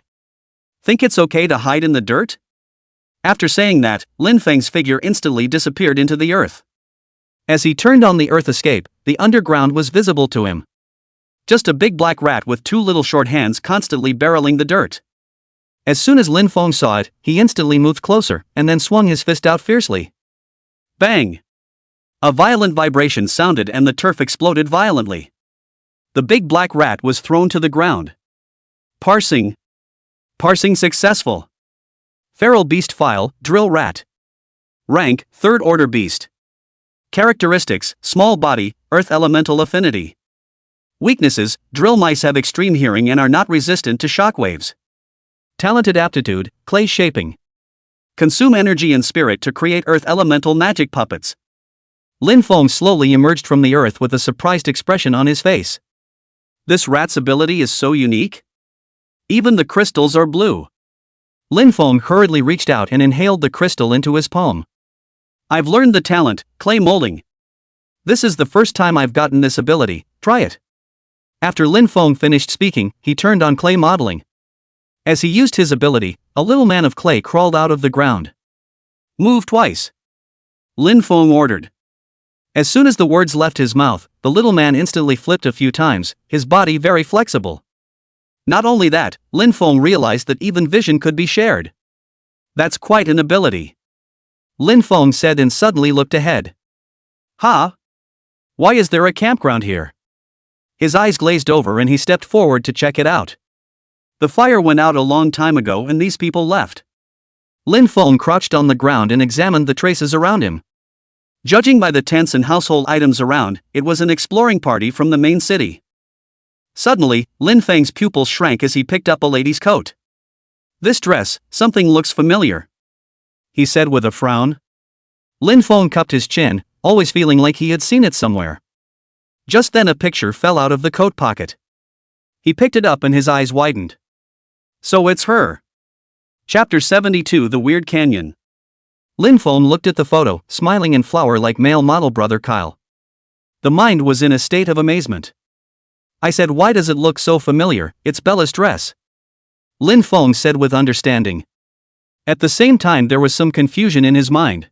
Think it's okay to hide in the dirt? After saying that, Lin Feng's figure instantly disappeared into the earth. As he turned on the earth escape, the underground was visible to him. Just a big black rat with two little short hands constantly barreling the dirt. As soon as Lin Feng saw it, he instantly moved closer, and then swung his fist out fiercely. Bang! A violent vibration sounded and the turf exploded violently. The big black rat was thrown to the ground. Parsing. Parsing successful. Feral beast file, drill rat. Rank, 3rd order beast. Characteristics, small body, earth elemental affinity. Weaknesses, drill mice have extreme hearing and are not resistant to shockwaves. Talented aptitude, clay shaping. Consume energy and spirit to create earth elemental magic puppets. Lin Feng slowly emerged from the earth with a surprised expression on his face. This rat's ability is so unique? Even the crystals are blue. Lin Feng hurriedly reached out and inhaled the crystal into his palm. I've learned the talent, clay molding. This is the first time I've gotten this ability, try it. After Lin Feng finished speaking, he turned on clay modeling. As he used his ability, a little man of clay crawled out of the ground. Move twice. Lin Feng ordered. As soon as the words left his mouth, the little man instantly flipped a few times, his body very flexible. Not only that, Lin Feng realized that even vision could be shared. That's quite an ability. Lin Feng said and suddenly looked ahead. Huh? Why is there a campground here? His eyes glazed over and he stepped forward to check it out. The fire went out a long time ago and these people left. Lin Feng crouched on the ground and examined the traces around him. Judging by the tents and household items around, it was an exploring party from the main city. Suddenly, Lin Feng's pupils shrank as he picked up a lady's coat. This dress, something looks familiar, he said with a frown. Lin Feng cupped his chin, always feeling like he had seen it somewhere. Just then a picture fell out of the coat pocket. He picked it up and his eyes widened. So it's her. Chapter 72 The Weird Canyon. Lin Feng looked at the photo, smiling in flower-like male model brother Kyle. The mind was in a state of amazement. I said, why does it look so familiar? It's Bella's dress. Lin Feng said with understanding. At the same time there was some confusion in his mind.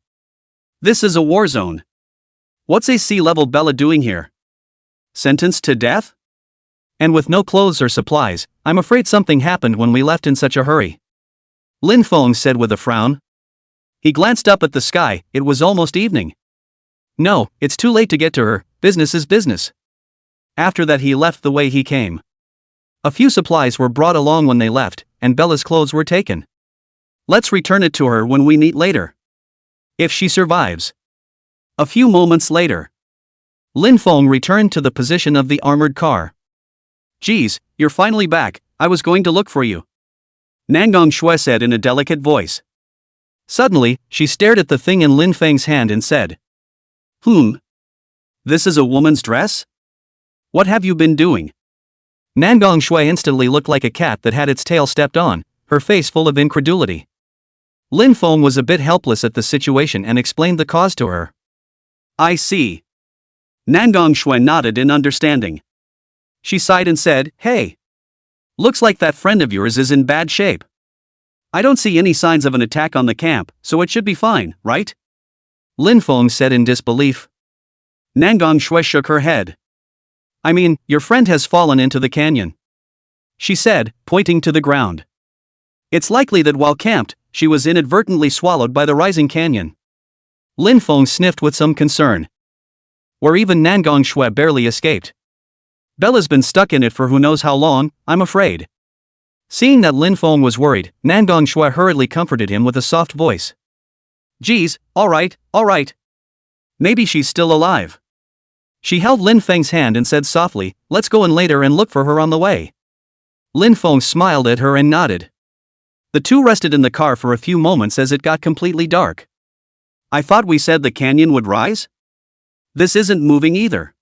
This is a war zone. What's a sea-level Bella doing here? Sentenced to death? And with no clothes or supplies, I'm afraid something happened when we left in such a hurry. Lin Feng said with a frown. He glanced up at the sky, it was almost evening. No, it's too late to get to her, business is business. After that he left the way he came. A few supplies were brought along when they left, and Bella's clothes were taken. Let's return it to her when we meet later. If she survives. A few moments later. Lin Feng returned to the position of the armored car. Geez, you're finally back, I was going to look for you. Nangong Shui said in a delicate voice. Suddenly, she stared at the thing in Lin Feng's hand and said. This is a woman's dress? What have you been doing? Nangong Shui instantly looked like a cat that had its tail stepped on, her face full of incredulity. Lin Feng was a bit helpless at the situation and explained the cause to her. I see. Nangong Shui nodded in understanding. She sighed and said, hey. Looks like that friend of yours is in bad shape. I don't see any signs of an attack on the camp, so it should be fine, right? Lin Feng said in disbelief. Nangong Shui shook her head. I mean, your friend has fallen into the canyon, she said, pointing to the ground. It's likely that while camped, she was inadvertently swallowed by the rising canyon. Lin Feng sniffed with some concern. Where even Nangong Shui barely escaped. Bella's been stuck in it for who knows how long, I'm afraid. Seeing that Lin Feng was worried, Nangong Shui hurriedly comforted him with a soft voice. Geez, alright. Maybe she's still alive. She held Lin Feng's hand and said softly, let's go in later and look for her on the way. Lin Feng smiled at her and nodded. The two rested in the car for a few moments as it got completely dark. I thought we said the canyon would rise? This isn't moving either.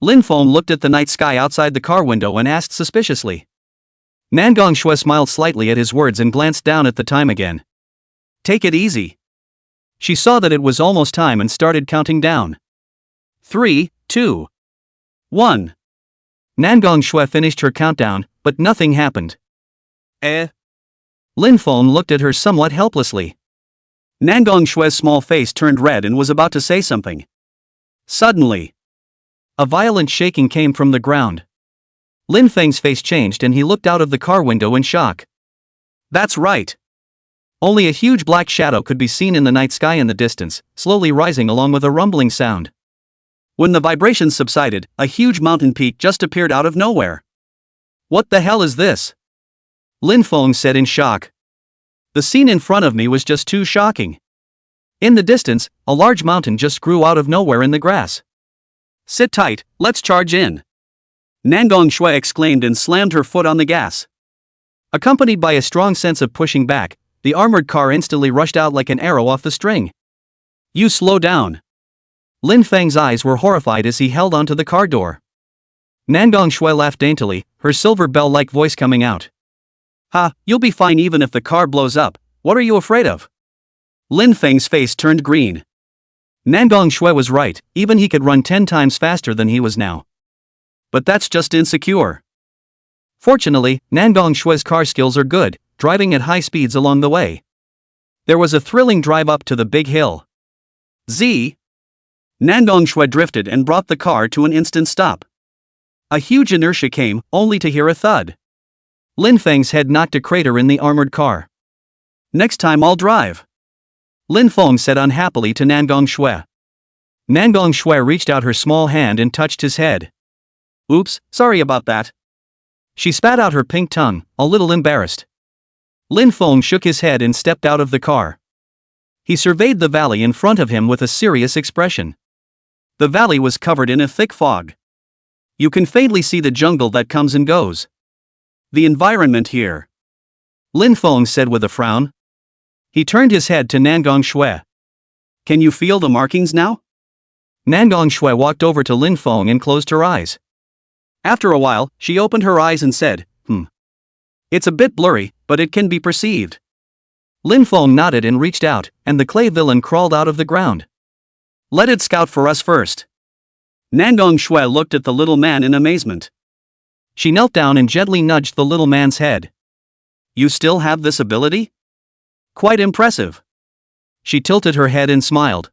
Lin Feng looked at the night sky outside the car window and asked suspiciously. Nangong Shui smiled slightly at his words and glanced down at the time again. Take it easy. She saw that it was almost time and started counting down. 3, 2, 1. Nangong Shui finished her countdown, but nothing happened. Lin Feng looked at her somewhat helplessly. Nangong Shue's small face turned red and was about to say something. Suddenly, a violent shaking came from the ground. Lin Feng's face changed and he looked out of the car window in shock. That's right. Only a huge black shadow could be seen in the night sky in the distance, slowly rising along with a rumbling sound. When the vibrations subsided, a huge mountain peak just appeared out of nowhere. What the hell is this? Lin Feng said in shock. The scene in front of me was just too shocking. In the distance, a large mountain just grew out of nowhere in the grass. Sit tight, let's charge in. Nangong Shui exclaimed and slammed her foot on the gas. Accompanied by a strong sense of pushing back, the armored car instantly rushed out like an arrow off the string. You slow down. Lin Feng's eyes were horrified as he held onto the car door. Nangong Shui laughed daintily, her silver bell-like voice coming out. Ha, you'll be fine even if the car blows up. What are you afraid of? Lin Feng's face turned green. Nangong Shui was right, even he could run 10 times faster than he was now. But that's just insecure. Fortunately, Nangong Shui's car skills are good, driving at high speeds along the way. There was a thrilling drive up to the big hill. Z. Nangong Shui drifted and brought the car to an instant stop. A huge inertia came, only to hear a thud. Lin Feng's head knocked a crater in the armored car. Next time I'll drive, Lin Feng said unhappily to Nangong Shui. Nangong Shui reached out her small hand and touched his head. Oops, sorry about that. She spat out her pink tongue, a little embarrassed. Lin Feng shook his head and stepped out of the car. He surveyed the valley in front of him with a serious expression. The valley was covered in a thick fog. You can faintly see the jungle that comes and goes. The environment here, Lin Feng said with a frown. He turned his head to Nangong Shui. Can you feel the markings now? Nangong Shui walked over to Lin Feng and closed her eyes. After a while, she opened her eyes and said, It's a bit blurry, but it can be perceived. Lin Feng nodded and reached out, and the clay villain crawled out of the ground. Let it scout for us first. Nangong Shui looked at the little man in amazement. She knelt down and gently nudged the little man's head. You still have this ability? Quite impressive. She tilted her head and smiled.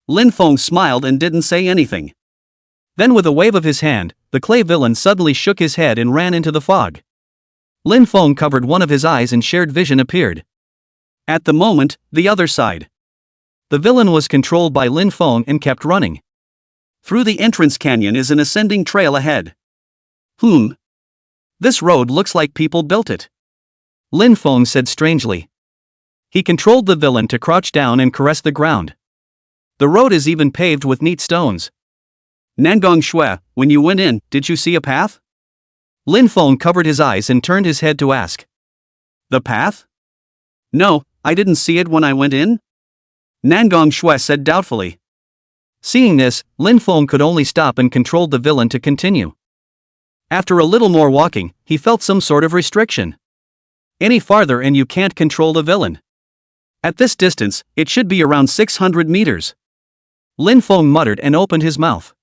Lin Feng smiled and didn't say anything. Then with a wave of his hand, the clay villain suddenly shook his head and ran into the fog. Lin Feng covered one of his eyes and shared vision appeared. At the moment, the other side. The villain was controlled by Lin Feng and kept running. Through the entrance canyon is an ascending trail ahead. This road looks like people built it, Lin Feng said strangely. He controlled the villain to crouch down and caress the ground. The road is even paved with neat stones. Nangong Shui, when you went in, did you see a path? Lin Feng covered his eyes and turned his head to ask. The path? No, I didn't see it when I went in, Nangong Shui said doubtfully. Seeing this, Lin Feng could only stop and controlled the villain to continue. After a little more walking, he felt some sort of restriction. Any farther and you can't control the villain. At this distance, it should be around 600 meters. Lin Feng muttered and opened his mouth.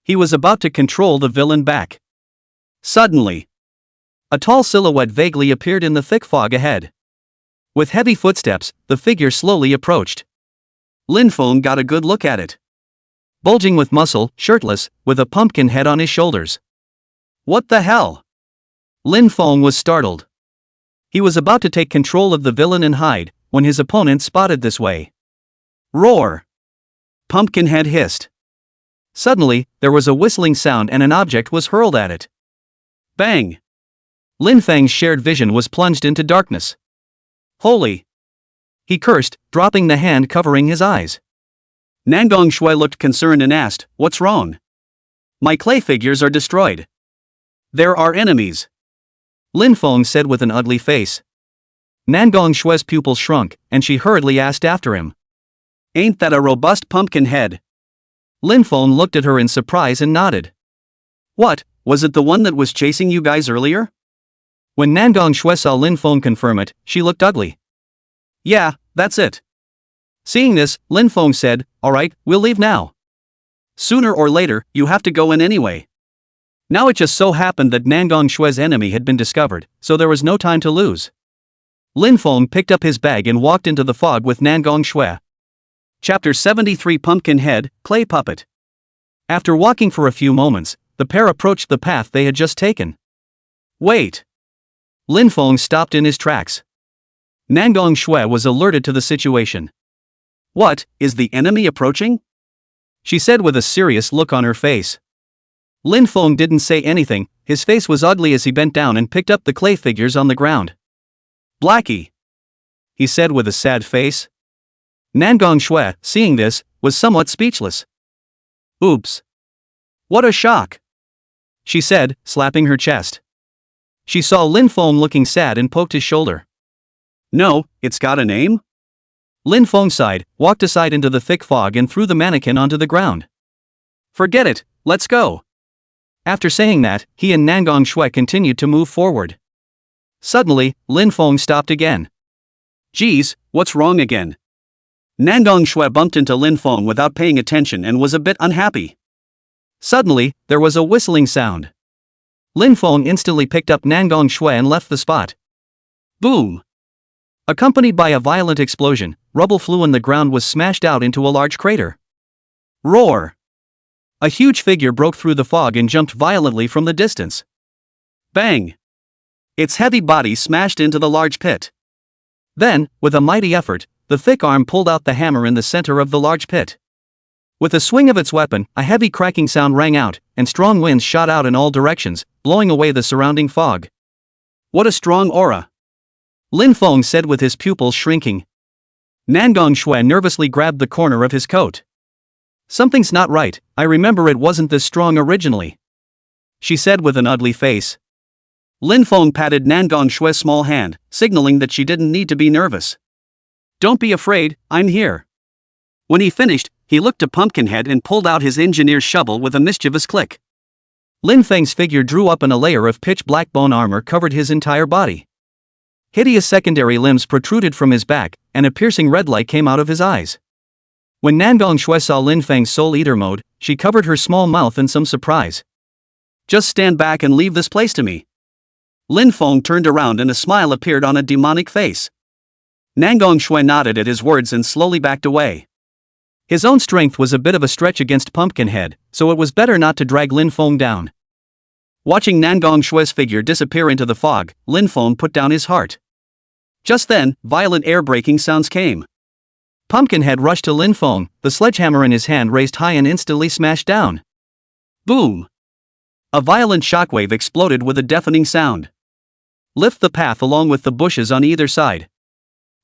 He was about to control the villain back. Suddenly, a tall silhouette vaguely appeared in the thick fog ahead. With heavy footsteps, the figure slowly approached. Lin Feng got a good look at it. Bulging with muscle, shirtless, with a pumpkin head on his shoulders. What the hell? Lin Feng was startled. He was about to take control of the villain and hide, when his opponent spotted this way. Roar! Pumpkinhead hissed. Suddenly, there was a whistling sound and an object was hurled at it. Bang! Lin Feng's shared vision was plunged into darkness. Holy! He cursed, dropping the hand covering his eyes. Nangong Shui looked concerned and asked, "What's wrong? My clay figures are destroyed. There are enemies," Lin Feng said with an ugly face. Nangong Shui's pupils shrunk, and she hurriedly asked after him. "Ain't that a robust pumpkin head?" Lin Feng looked at her in surprise and nodded. "What, was it the one that was chasing you guys earlier?" When Nangong Shui saw Lin Feng confirm it, she looked ugly. "Yeah, that's it." Seeing this, Lin Feng said, "Alright, we'll leave now. Sooner or later, you have to go in anyway." Now it just so happened that Nangong Shui's enemy had been discovered, so there was no time to lose. Lin Feng picked up his bag and walked into the fog with Nangong Shui. Chapter 73 Pumpkinhead, Clay Puppet. After walking for a few moments, the pair approached the path they had just taken. Wait! Lin Feng stopped in his tracks. Nangong Shui was alerted to the situation. What, is the enemy approaching? She said with a serious look on her face. Lin Feng didn't say anything, his face was ugly as he bent down and picked up the clay figures on the ground. Blackie! He said with a sad face. Nangong Shui, seeing this, was somewhat speechless. Oops! What a shock! She said, slapping her chest. She saw Lin Feng looking sad and poked his shoulder. No, it's got a name? Lin Feng sighed, walked aside into the thick fog and threw the mannequin onto the ground. Forget it, let's go. After saying that, he and Nangong Shui continued to move forward. Suddenly, Lin Feng stopped again. Geez, what's wrong again? Nangong Shui bumped into Lin Feng without paying attention and was a bit unhappy. Suddenly, there was a whistling sound. Lin Feng instantly picked up Nangong Shui and left the spot. Boom! Accompanied by a violent explosion, rubble flew and the ground was smashed out into a large crater. Roar! A huge figure broke through the fog and jumped violently from the distance. Bang! Its heavy body smashed into the large pit. Then, with a mighty effort, the thick arm pulled out the hammer in the center of the large pit. With a swing of its weapon, a heavy cracking sound rang out, and strong winds shot out in all directions, blowing away the surrounding fog. What a strong aura! Lin Feng said with his pupils shrinking. Nangong Shui nervously grabbed the corner of his coat. Something's not right, I remember it wasn't this strong originally. She said with an ugly face. Lin Feng patted Nangong Shui's small hand, signaling that she didn't need to be nervous. Don't be afraid, I'm here. When he finished, he looked to Pumpkinhead and pulled out his engineer's shovel with a mischievous click. Lin Feng's figure drew up and a layer of pitch black bone armor covered his entire body. Hideous secondary limbs protruded from his back, and a piercing red light came out of his eyes. When Nangong Shui saw Lin Feng's Soul Eater mode, she covered her small mouth in some surprise. Just stand back and leave this place to me. Lin Feng turned around and a smile appeared on a demonic face. Nangong Shui nodded at his words and slowly backed away. His own strength was a bit of a stretch against Pumpkinhead, so it was better not to drag Lin Feng down. Watching Nangong Shui's figure disappear into the fog, Lin Feng put down his heart. Just then, violent air-breaking sounds came. Pumpkinhead rushed to Lin Feng, the sledgehammer in his hand raised high and instantly smashed down. Boom! A violent shockwave exploded with a deafening sound. Lift the path along with the bushes on either side.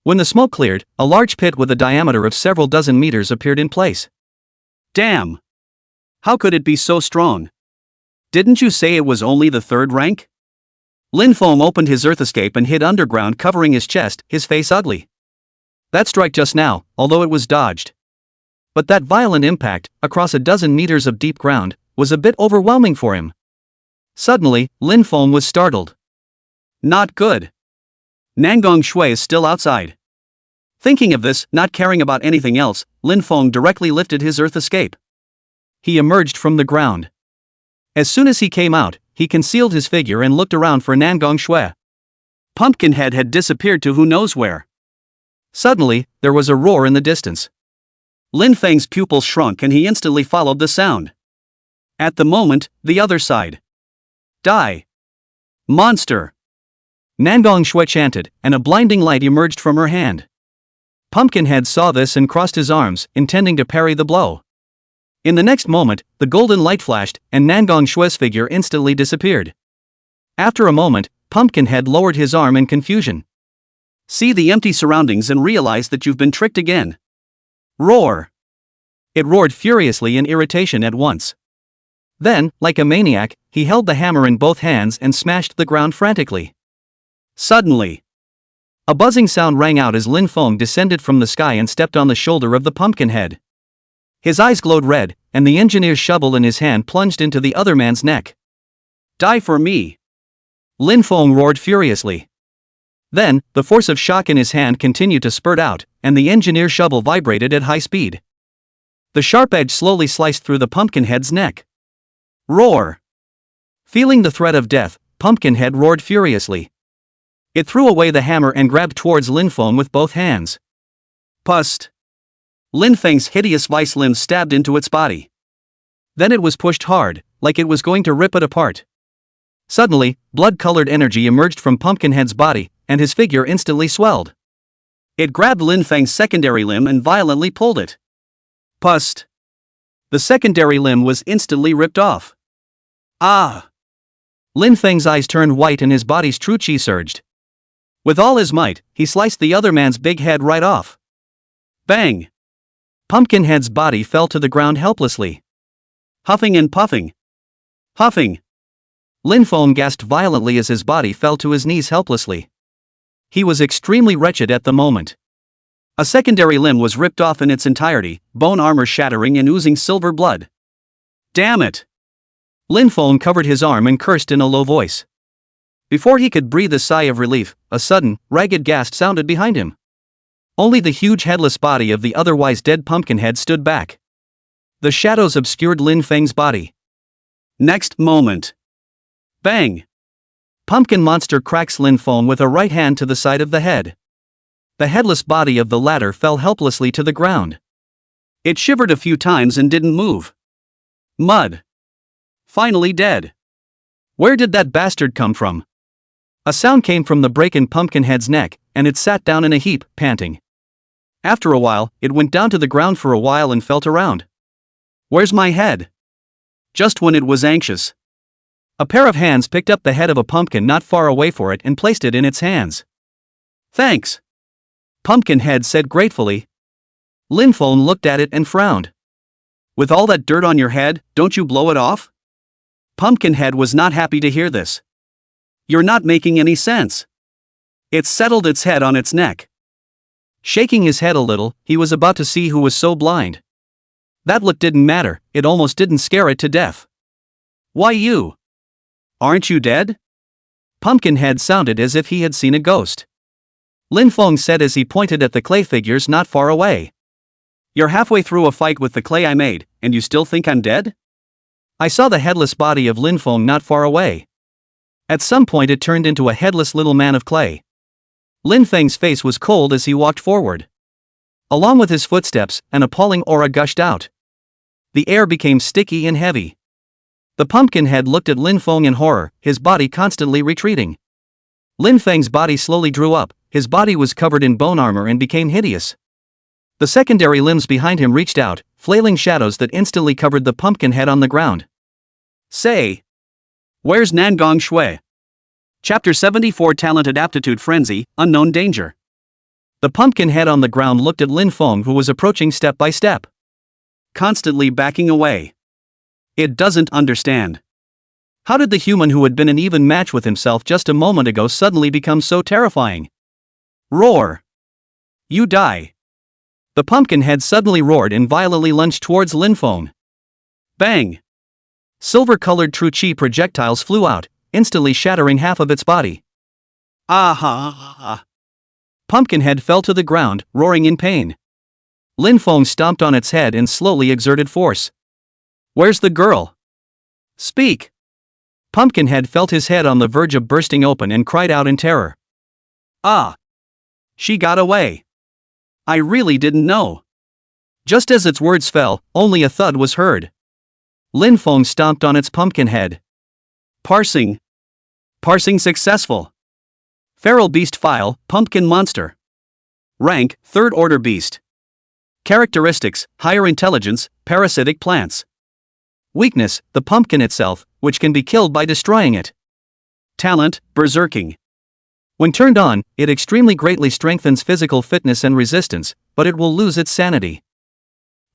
When the smoke cleared, a large pit with a diameter of several dozen meters appeared in place. Damn! How could it be so strong? Didn't you say it was only the third rank? Lin Feng opened his earth escape and hid underground, covering his chest, his face ugly. That strike just now, although it was dodged. But that violent impact, across a dozen meters of deep ground, was a bit overwhelming for him. Suddenly, Lin Feng was startled. Not good. Nangong Shui is still outside. Thinking of this, not caring about anything else, Lin Feng directly lifted his earth escape. He emerged from the ground. As soon as he came out, he concealed his figure and looked around for Nangong Shui. Pumpkinhead had disappeared to who knows where. Suddenly, there was a roar in the distance. Lin Feng's pupils shrunk and he instantly followed the sound. At the moment, the other side. Die! Monster! Nangong Shui chanted, and a blinding light emerged from her hand. Pumpkinhead saw this and crossed his arms, intending to parry the blow. In the next moment, the golden light flashed, and Nangong Shui's figure instantly disappeared. After a moment, Pumpkinhead lowered his arm in confusion. See the empty surroundings and realize that you've been tricked again. Roar! It roared furiously in irritation at once. Then, like a maniac, he held the hammer in both hands and smashed the ground frantically. Suddenly, a buzzing sound rang out as Lin Feng descended from the sky and stepped on the shoulder of the Pumpkinhead. His eyes glowed red, and the engineer's shovel in his hand plunged into the other man's neck. Die for me! Lin Feng roared furiously. Then, the force of shock in his hand continued to spurt out, and the engineer's shovel vibrated at high speed. The sharp edge slowly sliced through the Pumpkinhead's neck. Roar! Feeling the threat of death, Pumpkinhead roared furiously. It threw away the hammer and grabbed towards Lin Feng with both hands. Pust. Lin Feng's hideous vice limbs stabbed into its body. Then it was pushed hard, like it was going to rip it apart. Suddenly, blood-colored energy emerged from Pumpkinhead's body, and his figure instantly swelled. It grabbed Lin Feng's secondary limb and violently pulled it. Pust. The secondary limb was instantly ripped off. Ah! Lin Feng's eyes turned white and his body's true chi surged. With all his might, he sliced the other man's big head right off. Bang! Pumpkinhead's body fell to the ground helplessly. Huffing and puffing. Huffing. Lin Feng gasped violently as his body fell to his knees helplessly. He was extremely wretched at the moment. A secondary limb was ripped off in its entirety, bone armor shattering and oozing silver blood. Damn it! Lin Feng covered his arm and cursed in a low voice. Before he could breathe a sigh of relief, a sudden, ragged gasp sounded behind him. Only the huge headless body of the otherwise dead Pumpkinhead stood back. The shadows obscured Lin Feng's body. Next moment. Bang! Pumpkin Monster cracks Lin Feng with a right hand to the side of the head. The headless body of the latter fell helplessly to the ground. It shivered a few times and didn't move. Mud. Finally dead. Where did that bastard come from? A sound came from the break in Pumpkinhead's neck, and it sat down in a heap, panting. After a while, it went down to the ground for a while and felt around. Where's my head? Just when it was anxious. A pair of hands picked up the head of a pumpkin not far away for it and placed it in its hands. Thanks. Pumpkinhead said gratefully. Lin Feng looked at it and frowned. With all that dirt on your head, don't you blow it off? Pumpkinhead was not happy to hear this. You're not making any sense. It settled its head on its neck. Shaking his head a little, he was about to see who was so blind. That look didn't matter, it almost didn't scare it to death. Why you? Aren't you dead? Pumpkinhead sounded as if he had seen a ghost. Lin Feng said as he pointed at the clay figures not far away. You're halfway through a fight with the clay I made, and you still think I'm dead? I saw the headless body of Lin Feng not far away. At some point it turned into a headless little man of clay. Lin Feng's face was cold as he walked forward. Along with his footsteps, an appalling aura gushed out. The air became sticky and heavy. The Pumpkinhead looked at Lin Feng in horror, his body constantly retreating. Lin Feng's body slowly drew up, his body was covered in bone armor and became hideous. The secondary limbs behind him reached out, flailing shadows that instantly covered the Pumpkinhead on the ground. Say! Where's Nangong Shui? Chapter 74 Talented Aptitude Frenzy, Unknown Danger. The Pumpkinhead on the ground looked at Lin Feng who was approaching step by step. Constantly backing away. It doesn't understand. How did the human who had been an even match with himself just a moment ago suddenly become so terrifying? Roar! You die! The Pumpkinhead suddenly roared and violently lunged towards Lin Feng. Bang! Silver-colored true chi projectiles flew out, instantly shattering half of its body. Ah! Pumpkinhead fell to the ground, roaring in pain. Lin Feng stomped on its head and slowly exerted force. Where's the girl? Speak! Pumpkinhead felt his head on the verge of bursting open and cried out in terror. Ah! She got away. I really didn't know. Just as its words fell, only a thud was heard. Lin Feng stomped on its Pumpkinhead. Parsing. Parsing successful. Feral Beast File, Pumpkin Monster. Rank, 3rd Order Beast. Characteristics, Higher Intelligence, Parasitic Plants. Weakness, the pumpkin itself, which can be killed by destroying it. Talent, Berserking. When turned on, it extremely greatly strengthens physical fitness and resistance, but it will lose its sanity.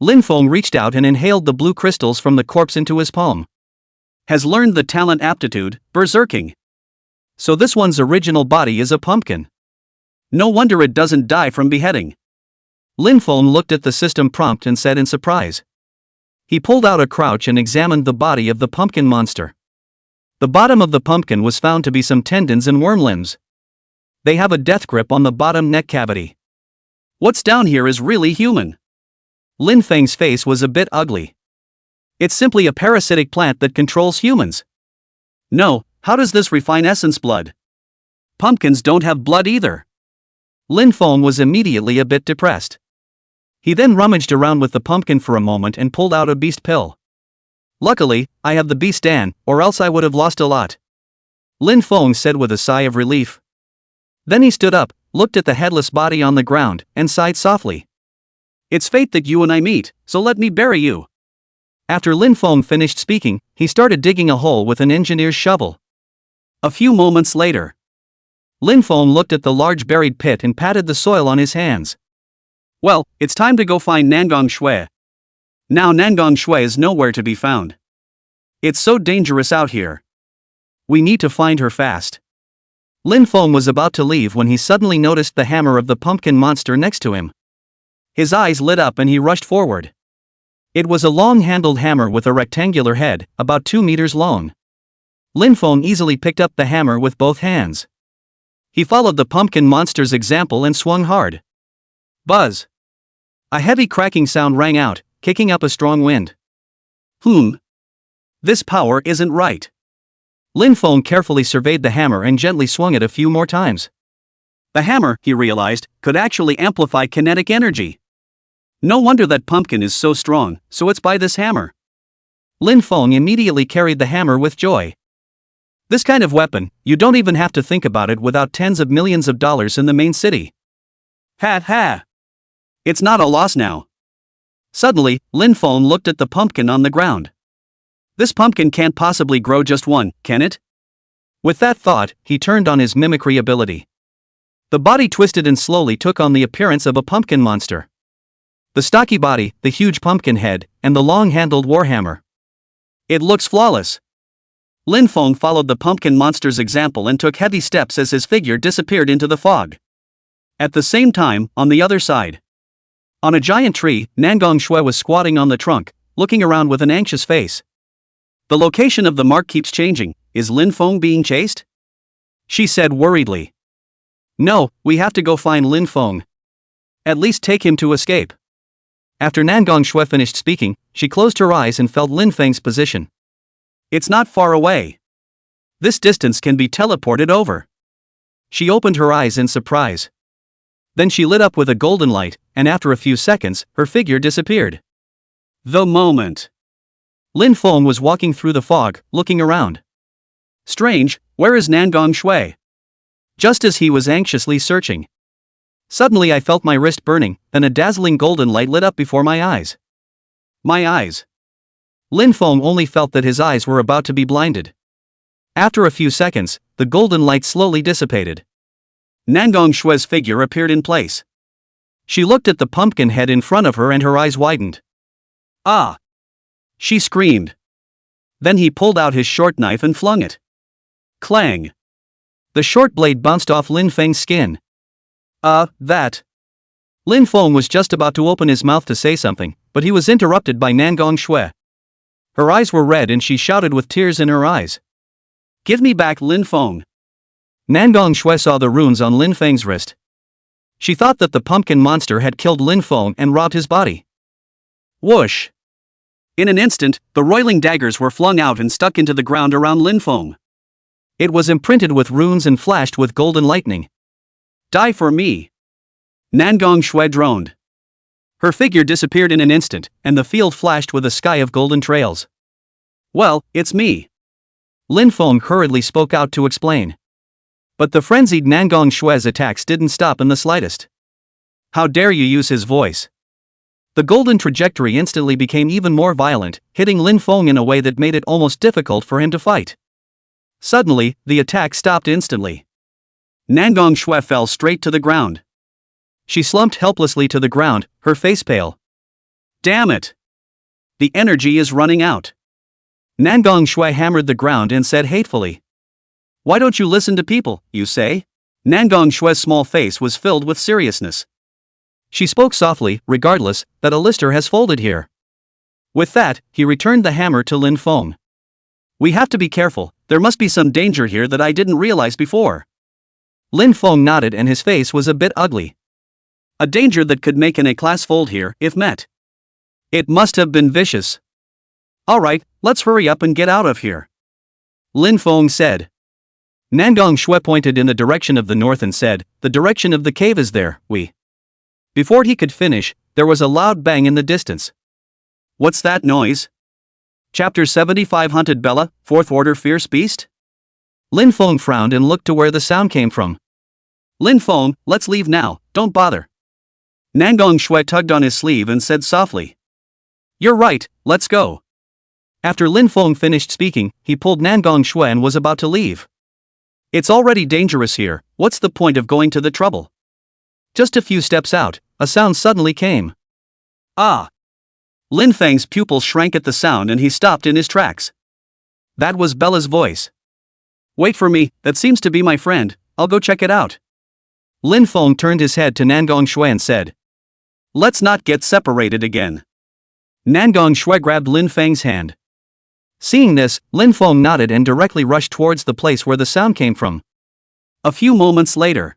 Lin Feng reached out and inhaled the blue crystals from the corpse into his palm. Has learned the talent aptitude, Berserking. So this one's original body is a pumpkin. No wonder it doesn't die from beheading. Lin Feng looked at the system prompt and said in surprise. He pulled out a crouch and examined the body of the pumpkin monster. The bottom of the pumpkin was found to be some tendons and worm limbs. They have a death grip on the bottom neck cavity. What's down here is really human. Lin Feng's face was a bit ugly. It's simply a parasitic plant that controls humans. No, how does this refine essence blood? Pumpkins don't have blood either. Lin Feng was immediately a bit depressed. He then rummaged around with the pumpkin for a moment and pulled out a beast pill. Luckily, I have the beast Dan, or else I would have lost a lot. Lin Feng said with a sigh of relief. Then he stood up, looked at the headless body on the ground, and sighed softly. It's fate that you and I meet, so let me bury you. After Lin Feng finished speaking, he started digging a hole with an engineer's shovel. A few moments later, Lin Feng looked at the large buried pit and patted the soil on his hands. Well, it's time to go find Nangong Shui. Now Nangong Shui is nowhere to be found. It's so dangerous out here. We need to find her fast. Lin Feng was about to leave when he suddenly noticed the hammer of the pumpkin monster next to him. His eyes lit up and he rushed forward. It was a long-handled hammer with a rectangular head, about 2 meters long. Lin Feng easily picked up the hammer with both hands. He followed the pumpkin monster's example and swung hard. Buzz! A heavy cracking sound rang out, kicking up a strong wind. This power isn't right. Lin Feng carefully surveyed the hammer and gently swung it a few more times. The hammer, he realized, could actually amplify kinetic energy. No wonder that pumpkin is so strong, so it's by this hammer. Lin Feng immediately carried the hammer with joy. This kind of weapon, you don't even have to think about it without tens of millions of dollars in the main city. Ha! It's not a loss now. Suddenly, Lin Feng looked at the pumpkin on the ground. This pumpkin can't possibly grow just one, can it? With that thought, he turned on his mimicry ability. The body twisted and slowly took on the appearance of a pumpkin monster. The stocky body, the huge pumpkin head, and the long-handled warhammer. It looks flawless. Lin Feng followed the pumpkin monster's example and took heavy steps as his figure disappeared into the fog. At the same time, on the other side, on a giant tree, Nangong Shui was squatting on the trunk, looking around with an anxious face. The location of the mark keeps changing. Is Lin Feng being chased? She said worriedly. No, we have to go find Lin Feng. At least take him to escape. After Nangong Shui finished speaking, she closed her eyes and felt Lin Feng's position. It's not far away. This distance can be teleported over. She opened her eyes in surprise. Then she lit up with a golden light, and after a few seconds, her figure disappeared. The moment. Lin Feng was walking through the fog, looking around. Strange, where is Nangong Shui? Just as he was anxiously searching. Suddenly I felt my wrist burning, then a dazzling golden light lit up before my eyes. My eyes. Lin Feng only felt that his eyes were about to be blinded. After a few seconds, the golden light slowly dissipated. Nangong Shui's figure appeared in place. She looked at the pumpkin head in front of her and her eyes widened. Ah! She screamed. Then he pulled out his short knife and flung it. Clang! The short blade bounced off Lin Feng's skin. That. Lin Feng was just about to open his mouth to say something, but he was interrupted by Nangong Shui. Her eyes were red and she shouted with tears in her eyes. Give me back Lin Feng. Nangong Shui saw the runes on Lin Feng's wrist. She thought that the pumpkin monster had killed Lin Feng and robbed his body. Whoosh! In an instant, the roiling daggers were flung out and stuck into the ground around Lin Feng. It was imprinted with runes and flashed with golden lightning. Die for me! Nangong Shui droned. Her figure disappeared in an instant, and the field flashed with a sky of golden trails. Well, it's me. Lin Feng hurriedly spoke out to explain. But the frenzied Nangong Shui's attacks didn't stop in the slightest. How dare you use his voice? The golden trajectory instantly became even more violent, hitting Lin Feng in a way that made it almost difficult for him to fight. Suddenly, the attack stopped instantly. Nangong Shui fell straight to the ground. She slumped helplessly to the ground, her face pale. Damn it! The energy is running out. Nangong Shui hammered the ground and said hatefully. Why don't you listen to people, you say? Nangong Shui's small face was filled with seriousness. She spoke softly, regardless, that a lister has folded here. With that, he returned the hammer to Lin Feng. We have to be careful, there must be some danger here that I didn't realize before. Lin Feng nodded and his face was a bit ugly. A danger that could make an A-class fold here, if met. It must have been vicious. Alright, let's hurry up and get out of here. Lin Feng said. Nangong Shui pointed in the direction of the north and said, "The direction of the cave is there, we." Before he could finish, there was a loud bang in the distance. What's that noise? Chapter 75 Hunted Bella, 4th Order Fierce Beast? Lin Feng frowned and looked to where the sound came from. Lin Feng, let's leave now, don't bother. Nangong Shui tugged on his sleeve and said softly. You're right, let's go. After Lin Feng finished speaking, he pulled Nangong Shui and was about to leave. It's already dangerous here, what's the point of going to the trouble? Just a few steps out, a sound suddenly came. Ah! Lin Feng's pupils shrank at the sound and he stopped in his tracks. That was Bella's voice. Wait for me, that seems to be my friend, I'll go check it out. Lin Feng turned his head to Nangong Shui and said. Let's not get separated again. Nangong Shui grabbed Lin Feng's hand. Seeing this, Lin Feng nodded and directly rushed towards the place where the sound came from. A few moments later,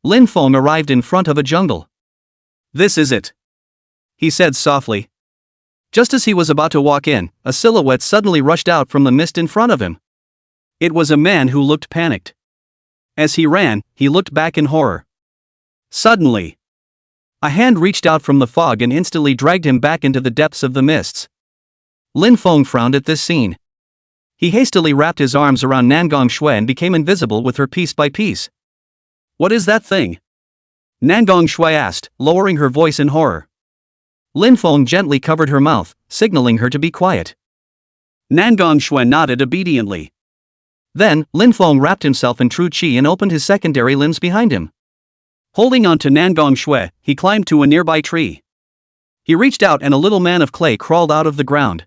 Lin Feng arrived in front of a jungle. This is it, he said softly. Just as he was about to walk in, a silhouette suddenly rushed out from the mist in front of him. It was a man who looked panicked. As he ran, he looked back in horror. Suddenly, a hand reached out from the fog and instantly dragged him back into the depths of the mists. Lin Feng frowned at this scene. He hastily wrapped his arms around Nangong Shui and became invisible with her piece by piece. What is that thing? Nangong Shui asked, lowering her voice in horror. Lin Feng gently covered her mouth, signaling her to be quiet. Nangong Shui nodded obediently. Then, Lin Feng wrapped himself in true qi and opened his secondary limbs behind him. Holding on to Nangong Shui, he climbed to a nearby tree. He reached out and a little man of clay crawled out of the ground.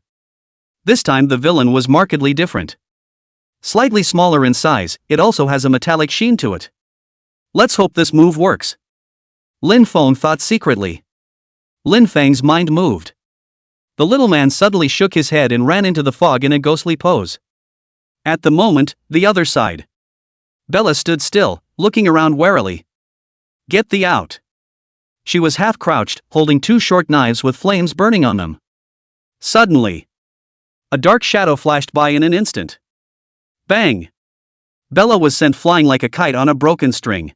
This time the villain was markedly different. Slightly smaller in size, it also has a metallic sheen to it. Let's hope this move works. Lin Feng thought secretly. Lin Feng's mind moved. The little man suddenly shook his head and ran into the fog in a ghostly pose. At the moment, the other side. Bella stood still, looking around warily. Get thee out. She was half crouched, holding two short knives with flames burning on them. Suddenly, a dark shadow flashed by in an instant. Bang! Bella was sent flying like a kite on a broken string.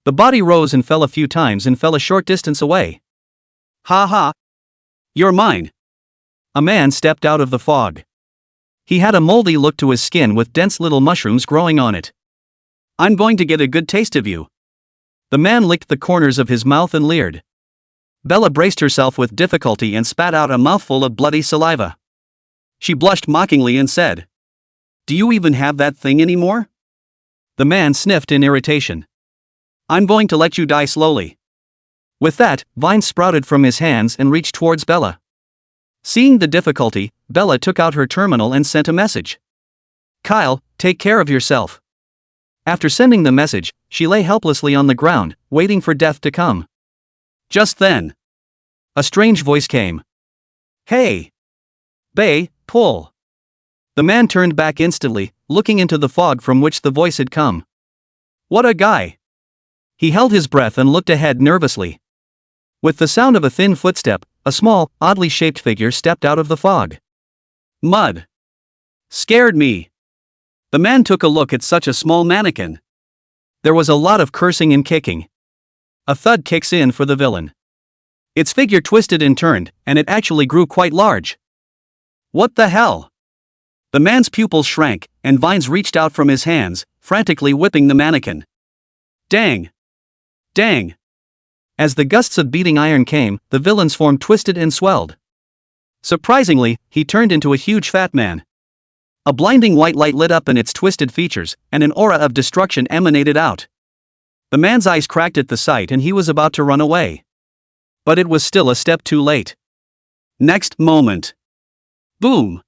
The body rose and fell a few times and fell a short distance away. Ha ha! You're mine! A man stepped out of the fog. He had a moldy look to his skin with dense little mushrooms growing on it. I'm going to get a good taste of you. The man licked the corners of his mouth and leered. Bella braced herself with difficulty and spat out a mouthful of bloody saliva. She blushed mockingly and said, Do you even have that thing anymore? The man sniffed in irritation. I'm going to let you die slowly. With that, vines sprouted from his hands and reached towards Bella. Seeing the difficulty, Bella took out her terminal and sent a message. Kyle, take care of yourself. After sending the message, she lay helplessly on the ground, waiting for death to come. Just then, a strange voice came. Hey! Bay, pull! The man turned back instantly, looking into the fog from which the voice had come. What a guy! He held his breath and looked ahead nervously. With the sound of a thin footstep, a small, oddly shaped figure stepped out of the fog. Mud! Scared me! The man took a look at such a small mannequin. There was a lot of cursing and kicking. A thud kicks in for the villain. Its figure twisted and turned, and it actually grew quite large. What the hell? The man's pupils shrank, and vines reached out from his hands, frantically whipping the mannequin. Dang! Dang! As the gusts of beating iron came, the villain's form twisted and swelled. Surprisingly, he turned into a huge fat man. A blinding white light lit up in its twisted features, and an aura of destruction emanated out. The man's eyes cracked at the sight and he was about to run away. But it was still a step too late. Next moment. Boom!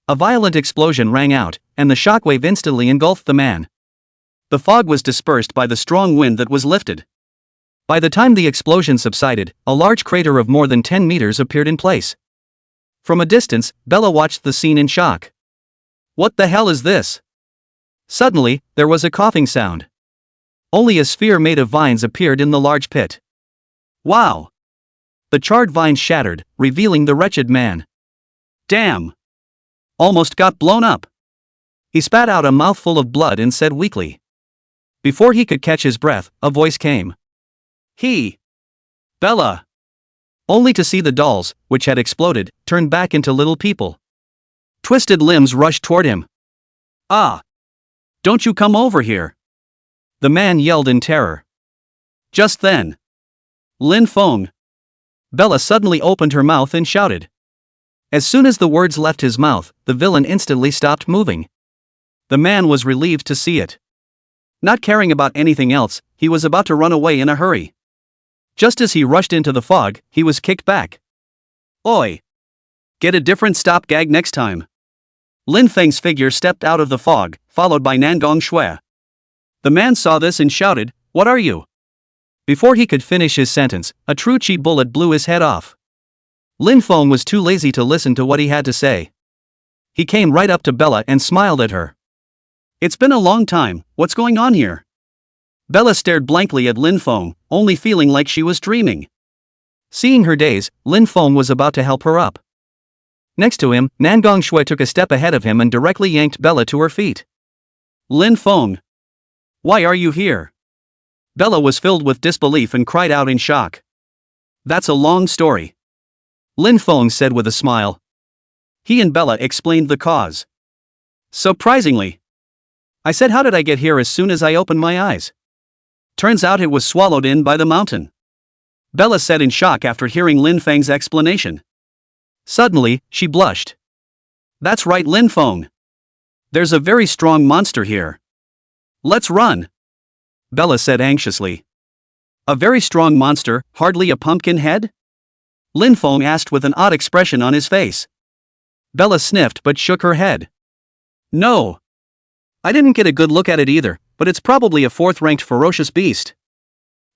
A violent explosion rang out, and the shockwave instantly engulfed the man. The fog was dispersed by the strong wind that was lifted. By the time the explosion subsided, a large crater of more than 10 meters appeared in place. From a distance, Bella watched the scene in shock. What the hell is this? Suddenly, there was a coughing sound. Only a sphere made of vines appeared in the large pit. Wow! The charred vines shattered, revealing the wretched man. Damn! Almost got blown up. He spat out a mouthful of blood and said weakly. Before he could catch his breath, a voice came. Bella! Only to see the dolls, which had exploded, turn back into little people. Twisted limbs rushed toward him. Ah! Don't you come over here! The man yelled in terror. Just then. Lin Feng! Bella suddenly opened her mouth and shouted. As soon as the words left his mouth, the villain instantly stopped moving. The man was relieved to see it. Not caring about anything else, he was about to run away in a hurry. Just as he rushed into the fog, he was kicked back. Oi! Get a different stop gag next time. Lin Feng's figure stepped out of the fog, followed by Nangong Shui. The man saw this and shouted, "What are you?" Before he could finish his sentence, a true chi bullet blew his head off. Lin Feng was too lazy to listen to what he had to say. He came right up to Bella and smiled at her. It's been a long time, what's going on here? Bella stared blankly at Lin Feng, only feeling like she was dreaming. Seeing her daze, Lin Feng was about to help her up. Next to him, Nangong Shui took a step ahead of him and directly yanked Bella to her feet. Lin Feng! Why are you here? Bella was filled with disbelief and cried out in shock. That's a long story. Lin Feng said with a smile. He and Bella explained the cause. Surprisingly. I said, how did I get here as soon as I opened my eyes? Turns out it was swallowed in by the mountain. Bella said in shock after hearing Lin Feng's explanation. Suddenly, she blushed. That's right, Lin Feng. There's a very strong monster here. Let's run. Bella said anxiously. A very strong monster, hardly a pumpkin head? Lin Feng asked with an odd expression on his face. Bella sniffed but shook her head. No. I didn't get a good look at it either, but it's probably a fourth-ranked ferocious beast.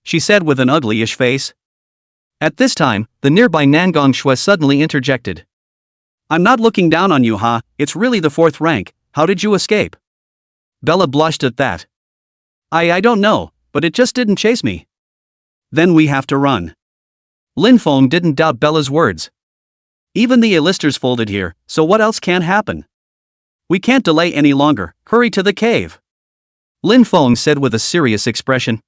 She said with an ugly-ish face. At this time, the nearby Nangong Shui suddenly interjected. I'm not looking down on you, huh? It's really the fourth rank. How did you escape? Bella blushed at that. I don't know, but it just didn't chase me. Then we have to run. Lin Feng didn't doubt Bella's words. Even the A-listers folded here, so what else can happen? We can't delay any longer, hurry to the cave. Lin Feng said with a serious expression.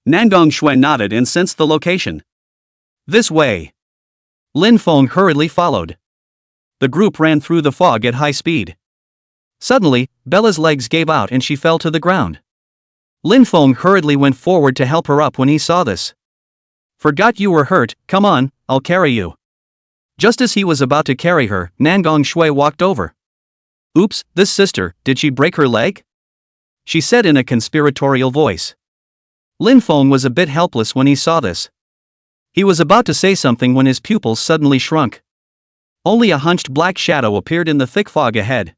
Nangong Shui nodded and sensed the location. This way. Lin Feng hurriedly followed. The group ran through the fog at high speed. Suddenly, Bella's legs gave out and she fell to the ground. Lin Feng hurriedly went forward to help her up when he saw this. Forgot you were hurt, come on, I'll carry you. Just as he was about to carry her, Nangong Shui walked over. Oops, this sister, did she break her leg? She said in a conspiratorial voice. Lin Feng was a bit helpless when he saw this. He was about to say something when his pupils suddenly shrunk. Only a hunched black shadow appeared in the thick fog ahead.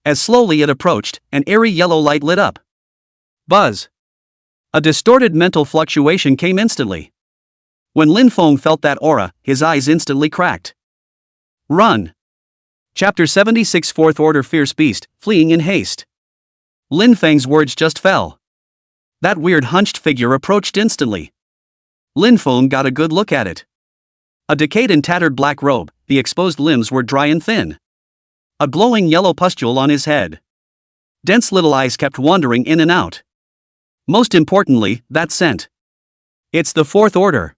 As slowly it approached, an eerie yellow light lit up. Buzz! A distorted mental fluctuation came instantly. When Lin Feng felt that aura, his eyes instantly cracked. Run! Chapter 76 Fourth Order Fierce Beast, Fleeing in Haste. Lin Feng's words just fell. That weird hunched figure approached instantly. Lin Feng got a good look at it. A decayed and tattered black robe, the exposed limbs were dry and thin. A glowing yellow pustule on his head. Dense little eyes kept wandering in and out. Most importantly, that scent. It's the Fourth Order.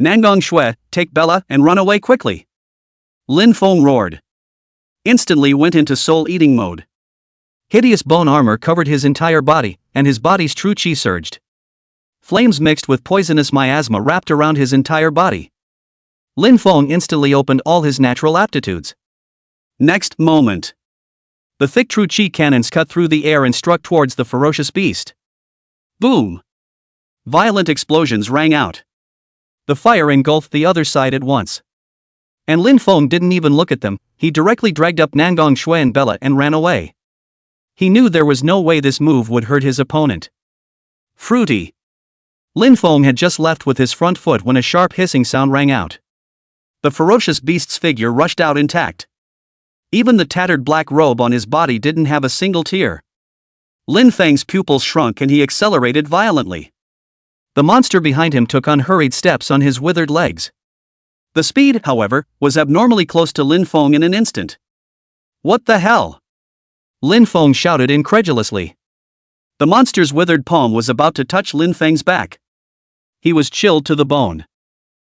Nangong Shui, take Bella and run away quickly. Lin Feng roared. Instantly went into soul-eating mode. Hideous bone armor covered his entire body, and his body's true chi surged. Flames mixed with poisonous miasma wrapped around his entire body. Lin Feng instantly opened all his natural aptitudes. Next moment. The thick true chi cannons cut through the air and struck towards the ferocious beast. Boom! Violent explosions rang out. The fire engulfed the other side at once. And Lin Feng didn't even look at them, he directly dragged up Nangong Shui and Bella and ran away. He knew there was no way this move would hurt his opponent. Fruity. Lin Feng had just left with his front foot when a sharp hissing sound rang out. The ferocious beast's figure rushed out intact. Even the tattered black robe on his body didn't have a single tear. Lin Feng's pupils shrunk and he accelerated violently. The monster behind him took unhurried steps on his withered legs. The speed, however, was abnormally close to Lin Feng in an instant. What the hell? Lin Feng shouted incredulously. The monster's withered palm was about to touch Lin Feng's back. He was chilled to the bone.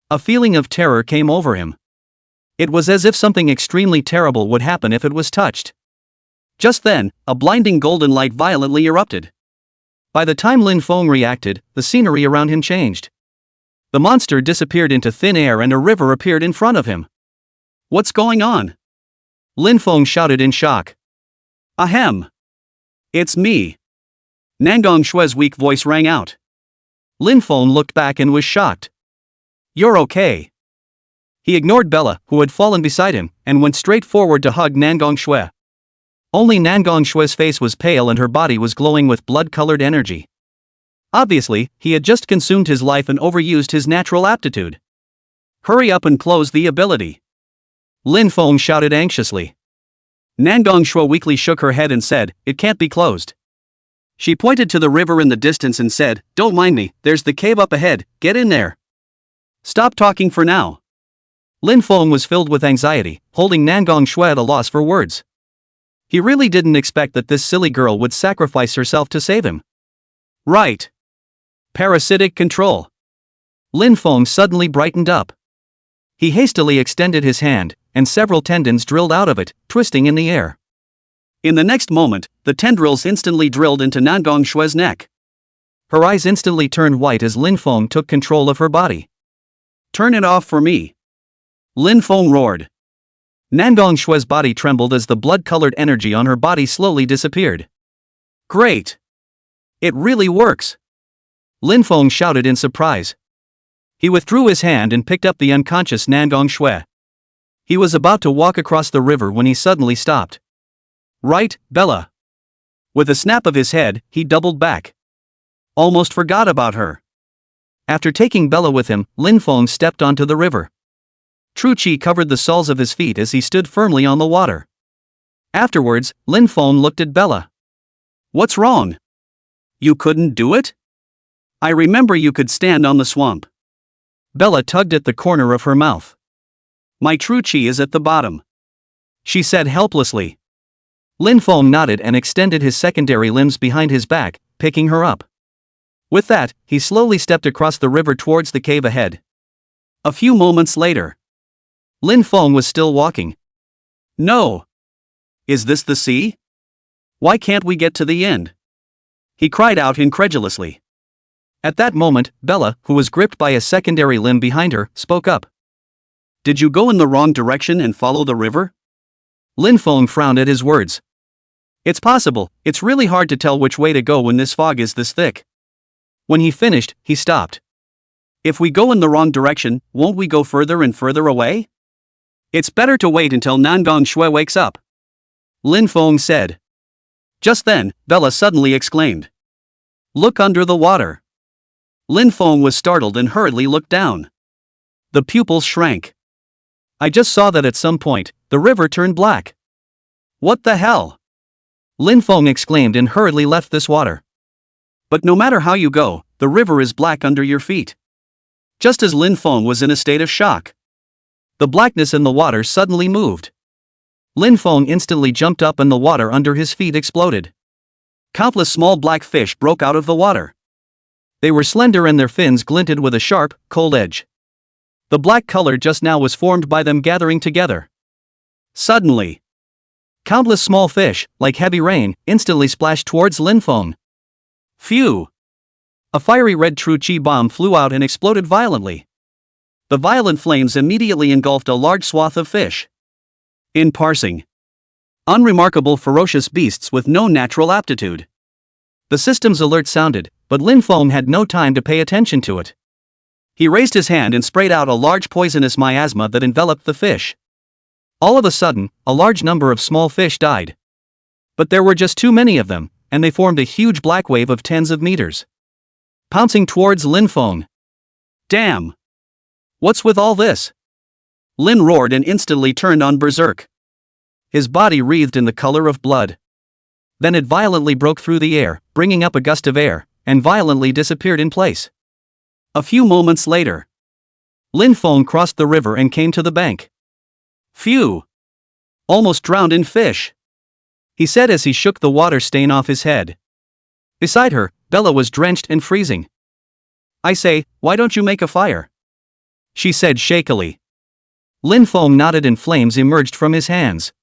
A feeling of terror came over him. It was as if something extremely terrible would happen if it was touched. Just then, a blinding golden light violently erupted. By the time Lin Feng reacted, the scenery around him changed. The monster disappeared into thin air and a river appeared in front of him. What's going on? Lin Feng shouted in shock. Ahem! It's me! Nangong Shue's weak voice rang out. Lin Feng looked back and was shocked. You're okay. He ignored Bella, who had fallen beside him, and went straight forward to hug Nangong Shue. Only Nangong Shue's face was pale and her body was glowing with blood-colored energy. Obviously, he had just consumed his life and overused his natural aptitude. Hurry up and close the ability. Lin Feng shouted anxiously. Nangong Shue weakly shook her head and said, It can't be closed. She pointed to the river in the distance and said, Don't mind me, there's the cave up ahead, get in there. Stop talking for now. Lin Feng was filled with anxiety, holding Nangong Shue at a loss for words. He really didn't expect that this silly girl would sacrifice herself to save him. Right. Parasitic control. Lin Feng suddenly brightened up. He hastily extended his hand, and several tendons drilled out of it, twisting in the air. In the next moment, the tendrils instantly drilled into Nangong Shue's neck. Her eyes instantly turned white as Lin Feng took control of her body. Turn it off for me. Lin Feng roared. Nangong Shue's body trembled as the blood-colored energy on her body slowly disappeared. Great! It really works! Lin Feng shouted in surprise. He withdrew his hand and picked up the unconscious Nangong Shue. He was about to walk across the river when he suddenly stopped. Right, Bella. With a snap of his head, he doubled back. Almost forgot about her. After taking Bella with him, Lin Feng stepped onto the river. True Qi covered the soles of his feet as he stood firmly on the water. Afterwards, Lin Feng looked at Bella. What's wrong? You couldn't do it? I remember you could stand on the swamp. Bella tugged at the corner of her mouth. My true Qi is at the bottom, she said helplessly. Lin Feng nodded and extended his secondary limbs behind his back, picking her up. With that, he slowly stepped across the river towards the cave ahead. A few moments later, Lin Feng was still walking. No! Is this the sea? Why can't we get to the end? He cried out incredulously. At that moment, Bella, who was gripped by a secondary limb behind her, spoke up. Did you go in the wrong direction and follow the river? Lin Feng frowned at his words. It's possible, it's really hard to tell which way to go when this fog is this thick. When he finished, he stopped. If we go in the wrong direction, won't we go further and further away? It's better to wait until Nangong Shue wakes up, Lin Feng said. Just then, Bella suddenly exclaimed. Look under the water. Lin Feng was startled and hurriedly looked down. The pupils shrank. I just saw that at some point, the river turned black. What the hell? Lin Feng exclaimed and hurriedly left this water. But no matter how you go, the river is black under your feet. Just as Lin Feng was in a state of shock, the blackness in the water suddenly moved. Lin Feng instantly jumped up and the water under his feet exploded. Countless small black fish broke out of the water. They were slender and their fins glinted with a sharp, cold edge. The black color just now was formed by them gathering together. Suddenly, countless small fish, like heavy rain, instantly splashed towards Lin Feng. Phew! A fiery red True Qi bomb flew out and exploded violently. The violent flames immediately engulfed a large swath of fish. In parsing, unremarkable ferocious beasts with no natural aptitude. The system's alert sounded, but Lin Feng had no time to pay attention to it. He raised his hand and sprayed out a large poisonous miasma that enveloped the fish. All of a sudden, a large number of small fish died. But there were just too many of them, and they formed a huge black wave of tens of meters, pouncing towards Lin Feng. Damn! What's with all this? Lin roared and instantly turned on berserk. His body wreathed in the color of blood. Then it violently broke through the air, bringing up a gust of air, and violently disappeared in place. A few moments later, Lin Feng crossed the river and came to the bank. Phew! Almost drowned in fish. he said as he shook the water stain off his head. Beside her, Bella was drenched and freezing. I say, why don't you make a fire? She said shakily. Lin Feng nodded and flames emerged from his hands.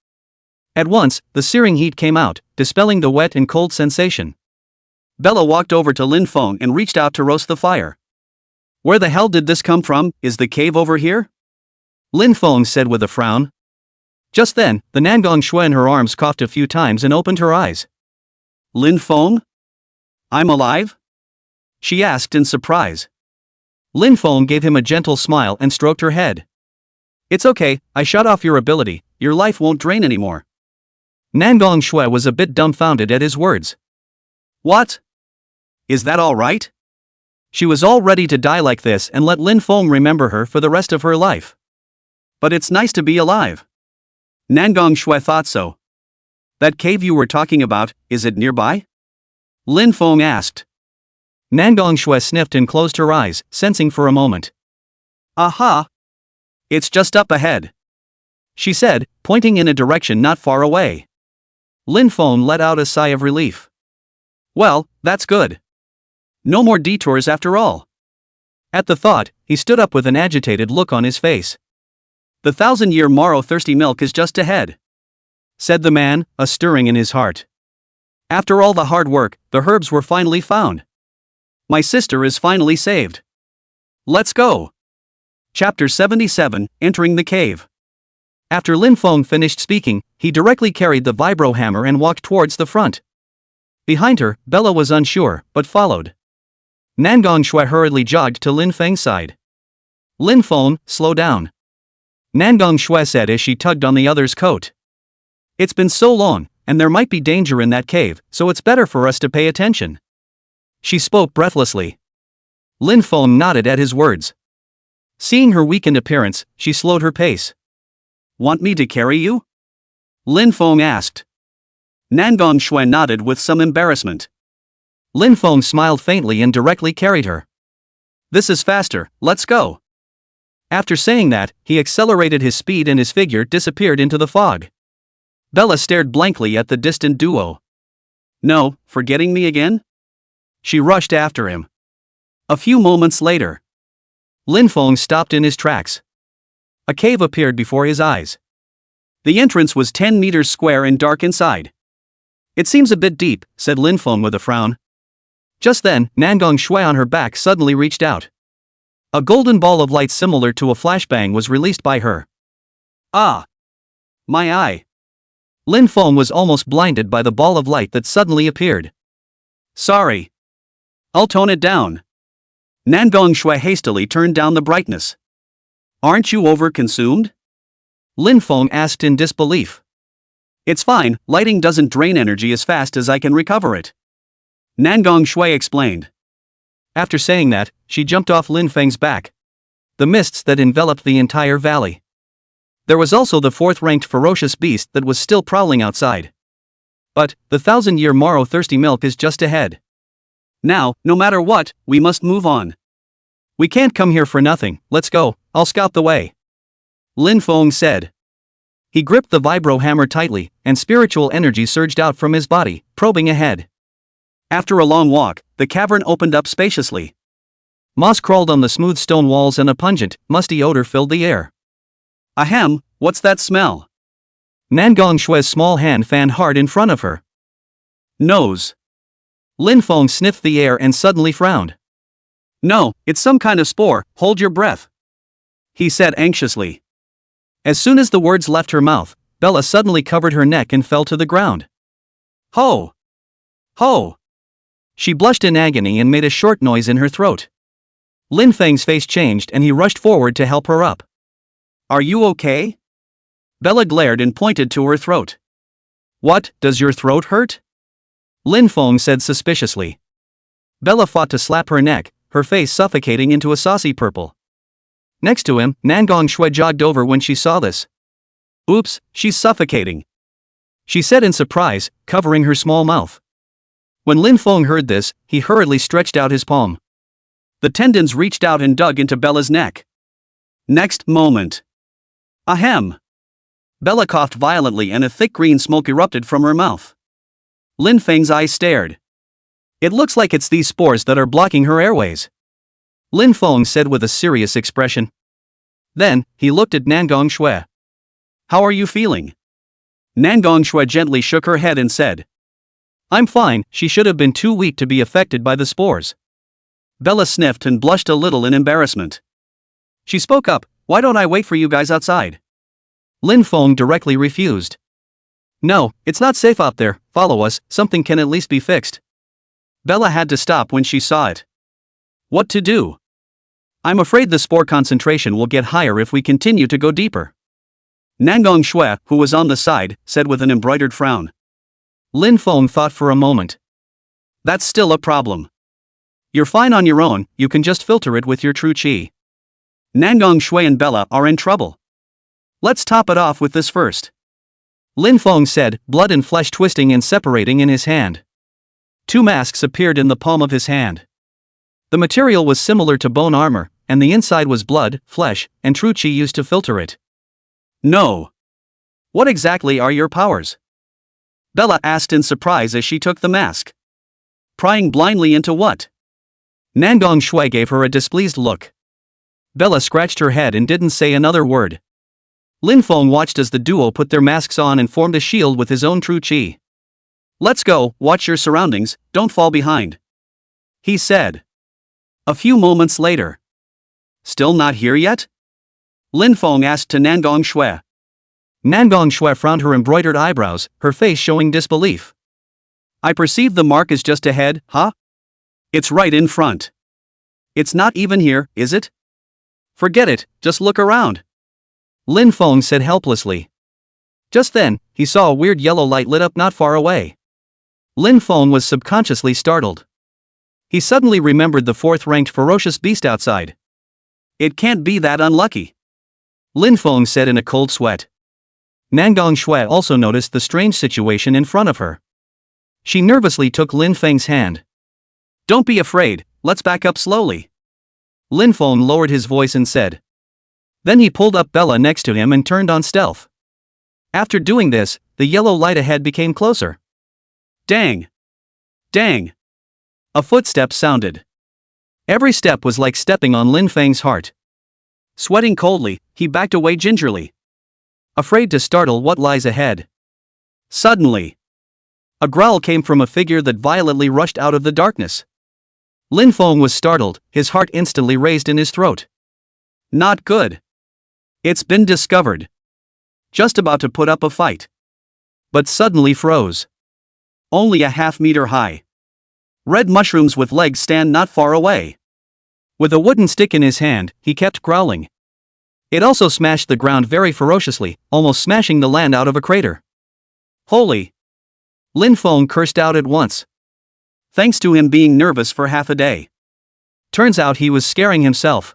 At once, the searing heat came out, dispelling the wet and cold sensation. Bella walked over to Lin Feng and reached out to roast the fire. Where the hell did this come from? Is the cave over here? Lin Feng said with a frown. Just then, the Nangong Shui in her arms coughed a few times and opened her eyes. Lin Feng? I'm alive? She asked in surprise. Lin Feng gave him a gentle smile and stroked her head. It's okay, I shut off your ability, your life won't drain anymore. Nangong Shui was a bit dumbfounded at his words. What? Is that all right? She was all ready to die like this and let Lin Feng remember her for the rest of her life. But it's nice to be alive. Nangong Shui thought so. That cave you were talking about, is it nearby? Lin Feng asked. Nangong Shui sniffed and closed her eyes, sensing for a moment. Aha! It's just up ahead, she said, pointing in a direction not far away. Lin Feng let out a sigh of relief. Well, that's good. No more detours after all. At the thought, he stood up with an agitated look on his face. The 1,000-year Morrow thirsty milk is just ahead, said the man, a stirring in his heart. After all the hard work, the herbs were finally found. My sister is finally saved. Let's go. Chapter 77, Entering the Cave. After Lin Feng finished speaking, he directly carried the vibro hammer and walked towards the front. Behind her, Bella was unsure, but followed. Nangong Shui hurriedly jogged to Lin Feng's side. Lin Feng, slow down, Nangong Shui said as she tugged on the other's coat. It's been so long, and there might be danger in that cave, so it's better for us to pay attention. She spoke breathlessly. Lin Feng nodded at his words. Seeing her weakened appearance, she slowed her pace. Want me to carry you? Lin Feng asked. Nangong Shui nodded with some embarrassment. Lin Feng smiled faintly and directly carried her. This is faster, let's go. After saying that, he accelerated his speed and his figure disappeared into the fog. Bella stared blankly at the distant duo. No, forgetting me again? She rushed after him. A few moments later, Lin Feng stopped in his tracks. A cave appeared before his eyes. The entrance was 10 meters square and dark inside. It seems a bit deep, said Lin Feng with a frown. Just then, Nangong Shui on her back suddenly reached out. A golden ball of light similar to a flashbang was released by her. Ah! My eye! Lin Feng was almost blinded by the ball of light that suddenly appeared. Sorry. I'll tone it down. Nangong Shui hastily turned down the brightness. Aren't you over-consumed? Lin Feng asked in disbelief. It's fine, lighting doesn't drain energy as fast as I can recover it. Nangong Shui explained. After saying that, she jumped off Lin Feng's back. The mists that enveloped the entire valley. There was also the 4th-ranked ferocious beast that was still prowling outside. But, the 1,000-year Morrow thirsty milk is just ahead. Now, no matter what, we must move on. We can't come here for nothing, let's go, I'll scout the way. Lin Feng said. He gripped the vibro hammer tightly, and spiritual energy surged out from his body, probing ahead. After a long walk, the cavern opened up spaciously. Moss crawled on the smooth stone walls and a pungent, musty odor filled the air. Ahem, what's that smell? Nangong Shui's small hand fanned hard in front of her. Nose. Lin Feng sniffed the air and suddenly frowned. No, it's some kind of spore, hold your breath, he said anxiously. As soon as the words left her mouth, Bella suddenly covered her neck and fell to the ground. Ho! Ho! She blushed in agony and made a short noise in her throat. Lin Feng's face changed and he rushed forward to help her up. Are you okay? Bella glared and pointed to her throat. What, does your throat hurt? Lin Feng said suspiciously. Bella fought to slap her neck, her face suffocating into a saucy purple. Next to him, Nangong Shui jogged over when she saw this. Oops, she's suffocating, she said in surprise, covering her small mouth. When Lin Feng heard this, he hurriedly stretched out his palm. The tendons reached out and dug into Bella's neck. Next moment. Ahem! Bella coughed violently and a thick green smoke erupted from her mouth. Lin Feng's eyes stared. It looks like it's these spores that are blocking her airways, Lin Feng said with a serious expression. Then, he looked at Nangong Shui. How are you feeling? Nangong Shui gently shook her head and said. I'm fine, she should have been too weak to be affected by the spores. Bella sniffed and blushed a little in embarrassment. She spoke up, why don't I wait for you guys outside? Lin Feng directly refused. No, it's not safe out there, follow us, something can at least be fixed. Bella had to stop when she saw it. What to do? I'm afraid the spore concentration will get higher if we continue to go deeper. Nangong Shui, who was on the side, said with an embroidered frown. Lin Feng thought for a moment. That's still a problem. You're fine on your own, you can just filter it with your true qi. Nangong Shui and Bella are in trouble. Let's top it off with this first. Lin Feng said, blood and flesh twisting and separating in his hand. Two masks appeared in the palm of his hand. The material was similar to bone armor, and the inside was blood, flesh, and true qi used to filter it. No. What exactly are your powers? Bella asked in surprise as she took the mask. Prying blindly into what? Nangong Shui gave her a displeased look. Bella scratched her head and didn't say another word. Lin Feng watched as the duo put their masks on and formed a shield with his own true qi. Let's go, watch your surroundings, don't fall behind. He said. A few moments later. Still not here yet? Lin Feng asked to Nangong Shui. Nangong Shui frowned her embroidered eyebrows, her face showing disbelief. I perceive the mark is just ahead, huh? It's right in front. It's not even here, is it? Forget it, just look around. Lin Feng said helplessly. Just then, he saw a weird yellow light lit up not far away. Lin Feng was subconsciously startled. He suddenly remembered the fourth-ranked ferocious beast outside. It can't be that unlucky. Lin Feng said in a cold sweat. Nangong Shui also noticed the strange situation in front of her. She nervously took Lin Feng's hand. Don't be afraid, let's back up slowly. Lin Feng lowered his voice and said. Then he pulled up Bella next to him and turned on stealth. After doing this, the yellow light ahead became closer. Dang! Dang! A footstep sounded. Every step was like stepping on Lin Feng's heart. Sweating coldly, he backed away gingerly, afraid to startle what lies ahead. Suddenly, a growl came from a figure that violently rushed out of the darkness. Lin Feng was startled, his heart instantly raised in his throat. Not good. It's been discovered. Just about to put up a fight. But suddenly froze. Only a half-meter high. Red mushrooms with legs stand not far away. With a wooden stick in his hand, he kept growling. It also smashed the ground very ferociously, almost smashing the land out of a crater. Holy! Lin Feng cursed out at once. Thanks to him being nervous for half a day. Turns out he was scaring himself.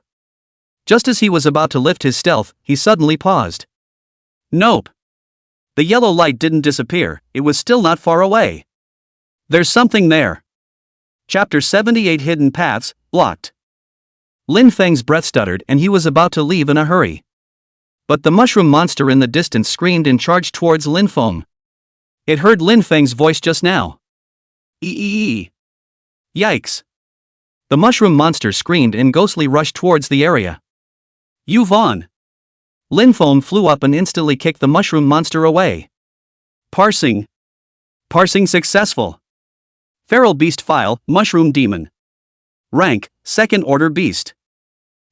Just as he was about to lift his stealth, he suddenly paused. Nope. The yellow light didn't disappear, it was still not far away. There's something there. Chapter 78 Hidden Paths, Blocked. Lin Feng's breath stuttered and he was about to leave in a hurry. But the mushroom monster in the distance screamed and charged towards Lin Feng. It heard Lin Feng's voice just now. Eee! Yikes! The mushroom monster screamed and ghostly rushed towards the area. You Vaughn! Lin Feng flew up and instantly kicked the mushroom monster away. Parsing. Parsing successful. Feral beast file, mushroom demon. Rank, second order beast.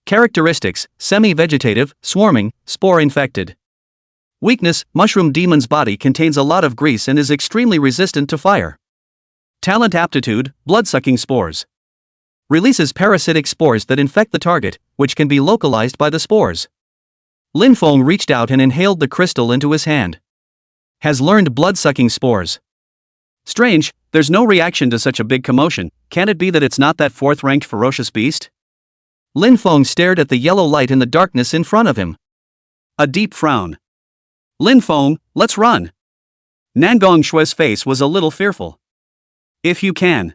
Characteristics, semi-vegetative, swarming, spore-infected. Weakness, mushroom demon's body contains a lot of grease and is extremely resistant to fire. Talent aptitude, blood-sucking spores. Releases parasitic spores that infect the target, which can be localized by the spores. Lin Feng reached out and inhaled the crystal into his hand. Has learned blood-sucking spores. Strange, there's no reaction to such a big commotion, can it be that it's not that fourth-ranked ferocious beast? Lin Feng stared at the yellow light in the darkness in front of him. A deep frown. Lin Feng, let's run. Nangong Shui's face was a little fearful. If you can.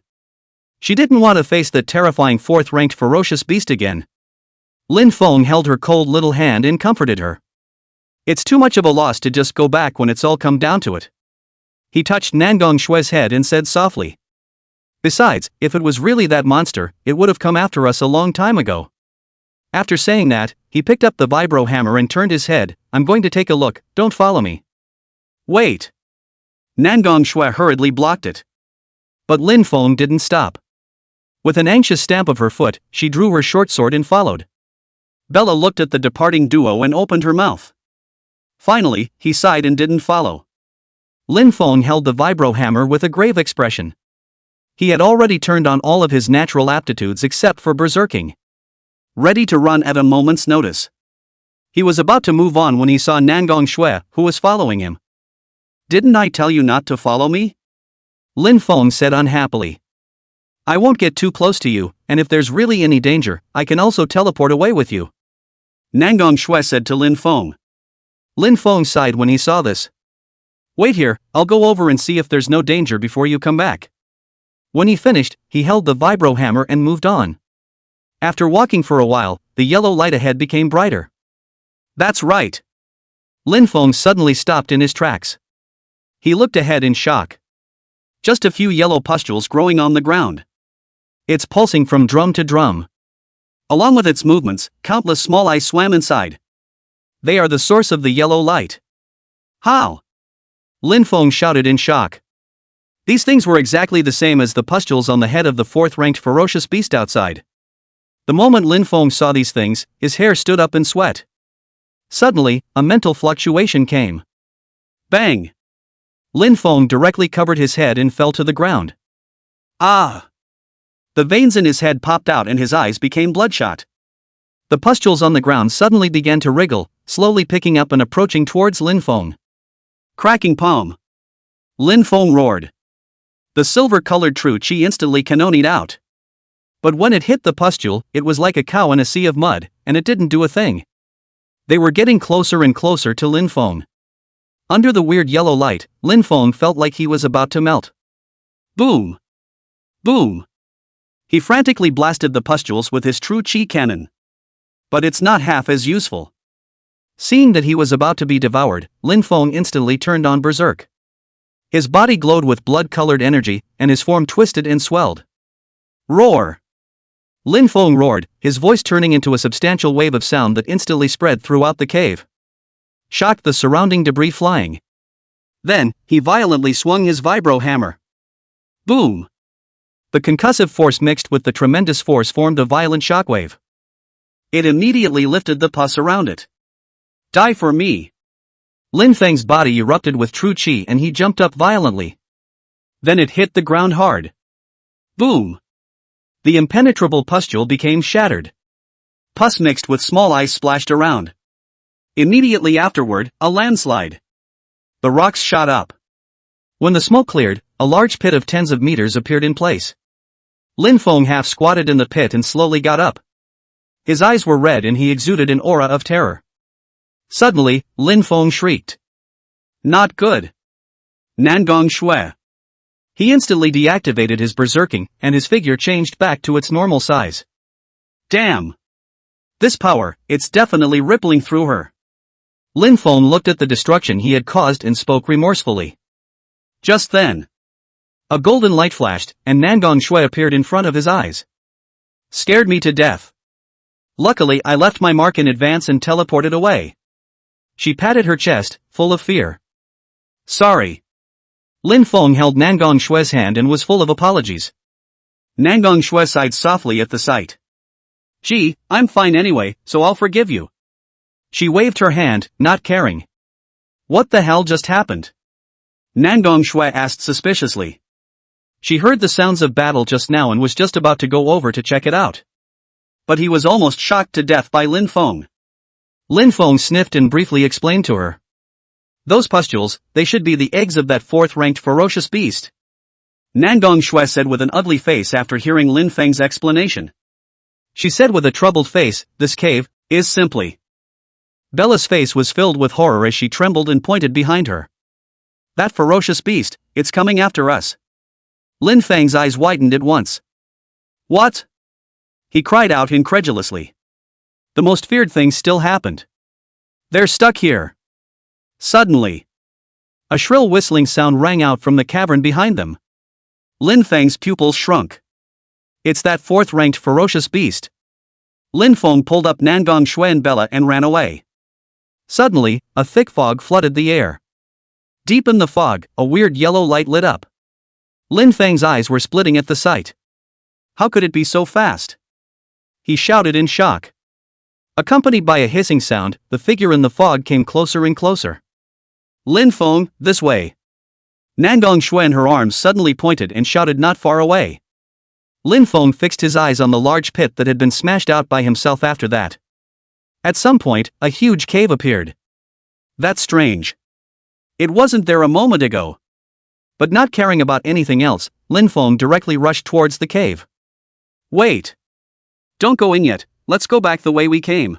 She didn't want to face the terrifying fourth-ranked ferocious beast again. Lin Feng held her cold little hand and comforted her. It's too much of a loss to just go back when it's all come down to it. He touched Nangong Shue's head and said softly. Besides, if it was really that monster, it would have come after us a long time ago. After saying that, he picked up the vibro hammer and turned his head. I'm going to take a look, don't follow me. Wait. Nangong Shue hurriedly blocked it. But Lin Feng didn't stop. With an anxious stamp of her foot, she drew her short sword and followed. Bella looked at the departing duo and opened her mouth. Finally, he sighed and didn't follow. Lin Feng held the vibro hammer with a grave expression. He had already turned on all of his natural aptitudes except for berserking. Ready to run at a moment's notice. He was about to move on when he saw Nangong Shue, who was following him. Didn't I tell you not to follow me? Lin Feng said unhappily. I won't get too close to you, and if there's really any danger, I can also teleport away with you. Nangong Shue said to Lin Feng. Lin Feng sighed when he saw this. Wait here, I'll go over and see if there's no danger before you come back. When he finished, he held the vibro hammer and moved on. After walking for a while, the yellow light ahead became brighter. That's right. Lin Feng suddenly stopped in his tracks. He looked ahead in shock. Just a few yellow pustules growing on the ground. It's pulsing from drum to drum. Along with its movements, countless small eyes swam inside. They are the source of the yellow light. How? Lin Feng shouted in shock. These things were exactly the same as the pustules on the head of the fourth-ranked ferocious beast outside. The moment Lin Feng saw these things, his hair stood up in sweat. Suddenly, a mental fluctuation came. Bang! Lin Feng directly covered his head and fell to the ground. Ah! The veins in his head popped out and his eyes became bloodshot. The pustules on the ground suddenly began to wriggle, slowly picking up and approaching towards Lin Feng. Cracking palm! Lin Feng roared. The silver-colored true chi instantly canonied out. But when it hit the pustule, it was like a cow in a sea of mud, and it didn't do a thing. They were getting closer and closer to Lin Feng. Under the weird yellow light, Lin Feng felt like he was about to melt. Boom! Boom! He frantically blasted the pustules with his true chi cannon. But it's not half as useful. Seeing that he was about to be devoured, Lin Feng instantly turned on berserk. His body glowed with blood-colored energy, and his form twisted and swelled. Roar! Lin Feng roared, his voice turning into a substantial wave of sound that instantly spread throughout the cave. Shocked the surrounding debris flying. Then, he violently swung his vibro hammer. Boom! The concussive force mixed with the tremendous force formed a violent shockwave. It immediately lifted the pus around it. Die for me! Lin Feng's body erupted with true chi and he jumped up violently. Then it hit the ground hard. Boom! The impenetrable pustule became shattered. Pus mixed with small ice splashed around. Immediately afterward, a landslide. The rocks shot up. When the smoke cleared, a large pit of tens of meters appeared in place. Lin Feng half squatted in the pit and slowly got up. His eyes were red and he exuded an aura of terror. Suddenly, Lin Feng shrieked. Not good. Nangong Shue. He instantly deactivated his berserking, and his figure changed back to its normal size. Damn! This power, it's definitely rippling through her. Lin Feng looked at the destruction he had caused and spoke remorsefully. Just then, a golden light flashed, and Nangong Shue appeared in front of his eyes. Scared me to death. Luckily I left my mark in advance and teleported away. She patted her chest, full of fear. Sorry. Lin Feng held Nangong Shue's hand and was full of apologies. Nangong Shue sighed softly at the sight. Gee, I'm fine anyway, so I'll forgive you. She waved her hand, not caring. What the hell just happened? Nangong Shue asked suspiciously. She heard the sounds of battle just now and was just about to go over to check it out. But he was almost shocked to death by Lin Feng. Lin Feng sniffed and briefly explained to her. Those pustules, they should be the eggs of that fourth-ranked ferocious beast. Nangong Shue said with an ugly face after hearing Lin Feng's explanation. She said with a troubled face, this cave is simply. Bella's face was filled with horror as she trembled and pointed behind her. That ferocious beast, it's coming after us. Lin Feng's eyes widened at once. What? He cried out incredulously. The most feared thing still happened. They're stuck here. Suddenly, a shrill whistling sound rang out from the cavern behind them. Lin Feng's pupils shrunk. It's that fourth-ranked ferocious beast. Lin Feng pulled up Nangong Shui and Bella and ran away. Suddenly, a thick fog flooded the air. Deep in the fog, a weird yellow light lit up. Lin Feng's eyes were splitting at the sight. How could it be so fast? He shouted in shock. Accompanied by a hissing sound, the figure in the fog came closer and closer. Lin Feng, this way. Nangong Shui and her arms suddenly pointed and shouted not far away. Lin Feng fixed his eyes on the large pit that had been smashed out by himself after that. At some point, a huge cave appeared. That's strange. It wasn't there a moment ago. But not caring about anything else, Lin Feng directly rushed towards the cave. Wait. Don't go in yet, let's go back the way we came.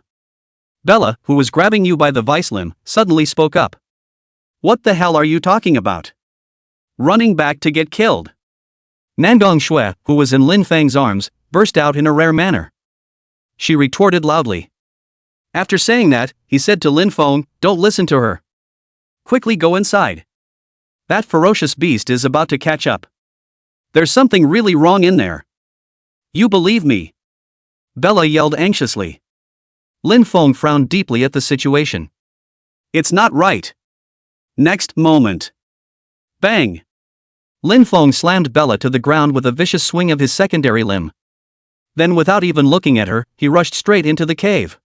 Bella, who was grabbing you by the vice limb, suddenly spoke up. What the hell are you talking about? Running back to get killed. Nangong Shui, who was in Lin Feng's arms, burst out in a rare manner. She retorted loudly. After saying that, he said to Lin Feng, don't listen to her. Quickly go inside. That ferocious beast is about to catch up. There's something really wrong in there. You believe me? Bella yelled anxiously. Lin Feng frowned deeply at the situation. It's not right. Next moment. Bang! Lin Feng slammed Bella to the ground with a vicious swing of his secondary limb. Then without even looking at her, he rushed straight into the cave.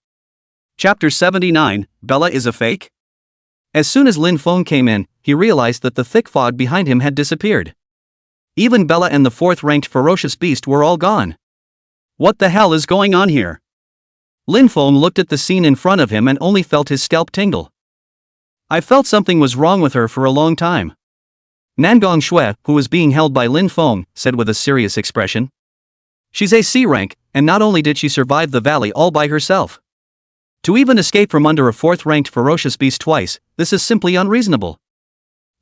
Chapter 79, Bella is a fake? As soon as Lin Feng came in, he realized that the thick fog behind him had disappeared. Even Bella and the fourth-ranked ferocious beast were all gone. What the hell is going on here? Lin Feng looked at the scene in front of him and only felt his scalp tingle. I felt something was wrong with her for a long time. Nangong Shui, who was being held by Lin Feng, said with a serious expression. She's a C rank, and not only did she survive the valley all by herself. To even escape from under a fourth-ranked ferocious beast twice, this is simply unreasonable.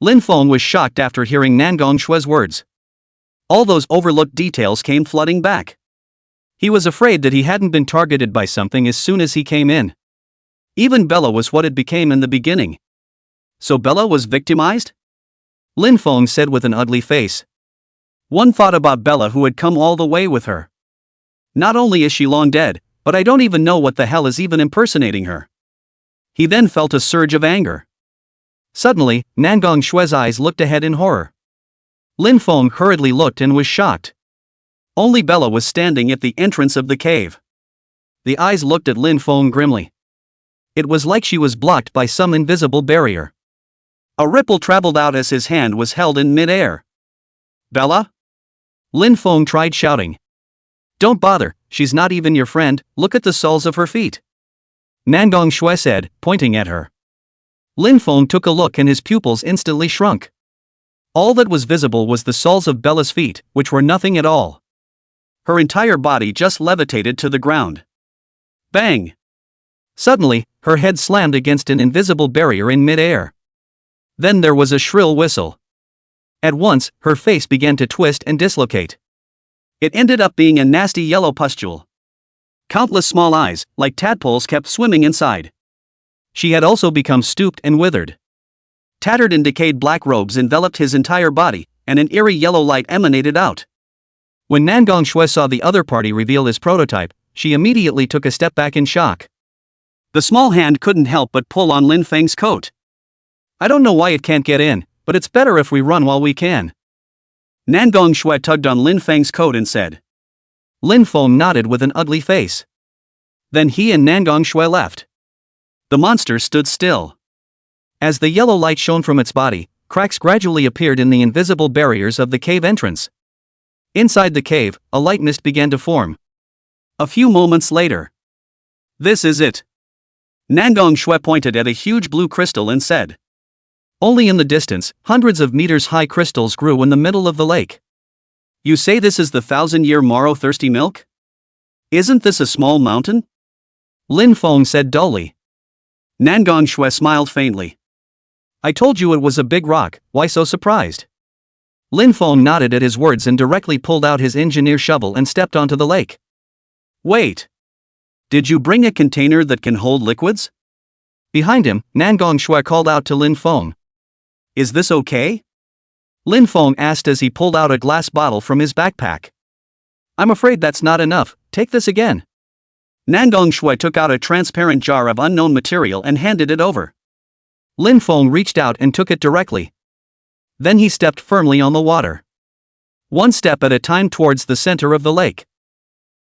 Lin Feng was shocked after hearing Nangong Shui's words. All those overlooked details came flooding back. He was afraid that he hadn't been targeted by something as soon as he came in. Even Bella was what it became in the beginning. So Bella was victimized? Lin Feng said with an ugly face. One thought about Bella who had come all the way with her. Not only is she long dead, but I don't even know what the hell is even impersonating her. He then felt a surge of anger. Suddenly, Nangong Shui's eyes looked ahead in horror. Lin Feng hurriedly looked and was shocked. Only Bella was standing at the entrance of the cave. The eyes looked at Lin Feng grimly. It was like she was blocked by some invisible barrier. A ripple traveled out as his hand was held in mid-air. Bella? Lin Feng tried shouting. Don't bother, she's not even your friend, look at the soles of her feet. Nangong Shui said, pointing at her. Lin Feng took a look and his pupils instantly shrunk. All that was visible was the soles of Bella's feet, which were nothing at all. Her entire body just levitated to the ground. Bang! Suddenly, her head slammed against an invisible barrier in mid-air. Then there was a shrill whistle. At once, her face began to twist and dislocate. It ended up being a nasty yellow pustule. Countless small eyes, like tadpoles, kept swimming inside. She had also become stooped and withered. Tattered and decayed black robes enveloped his entire body, and an eerie yellow light emanated out. When Nangong Shui saw the other party reveal his prototype, she immediately took a step back in shock. The small hand couldn't help but pull on Lin Feng's coat. I don't know why it can't get in, but it's better if we run while we can. Nangong Shui tugged on Lin Feng's coat and said. Lin Feng nodded with an ugly face. Then he and Nangong Shui left. The monster stood still. As the yellow light shone from its body, cracks gradually appeared in the invisible barriers of the cave entrance. Inside the cave, a light mist began to form. A few moments later. This is it. Nangong Shui pointed at a huge blue crystal and said. Only in the distance, hundreds of meters-high crystals grew in the middle of the lake. You say this is the 1,000-year Morrow thirsty milk? Isn't this a small mountain? Lin Feng said dully. Nangong Shui smiled faintly. I told you it was a big rock, why so surprised? Lin Feng nodded at his words and directly pulled out his engineer shovel and stepped onto the lake. Wait. Did you bring a container that can hold liquids? Behind him, Nangong Shui called out to Lin Feng. Is this okay? Lin Feng asked as he pulled out a glass bottle from his backpack. I'm afraid that's not enough, take this again. Nangong Shui took out a transparent jar of unknown material and handed it over. Lin Feng reached out and took it directly. Then he stepped firmly on the water. One step at a time towards the center of the lake.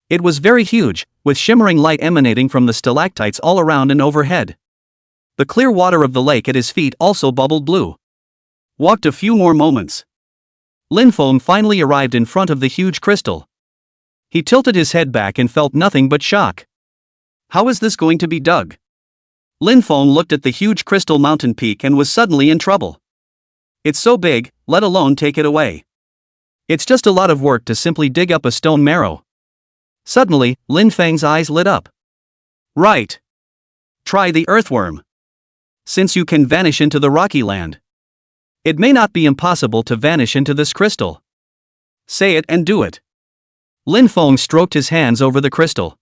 It was very huge, with shimmering light emanating from the stalactites all around and overhead. The clear water of the lake at his feet also bubbled blue. Walked a few more moments. Lin Feng finally arrived in front of the huge crystal. He tilted his head back and felt nothing but shock. How is this going to be dug? Lin Feng looked at the huge crystal mountain peak and was suddenly in trouble. It's so big, let alone take it away. It's just a lot of work to simply dig up a stone marrow. Suddenly, Lin Feng's eyes lit up. Right. Try the earthworm. Since you can vanish into the rocky land, it may not be impossible to vanish into this crystal. Say it and do it. Lin Feng stroked his hands over the crystal.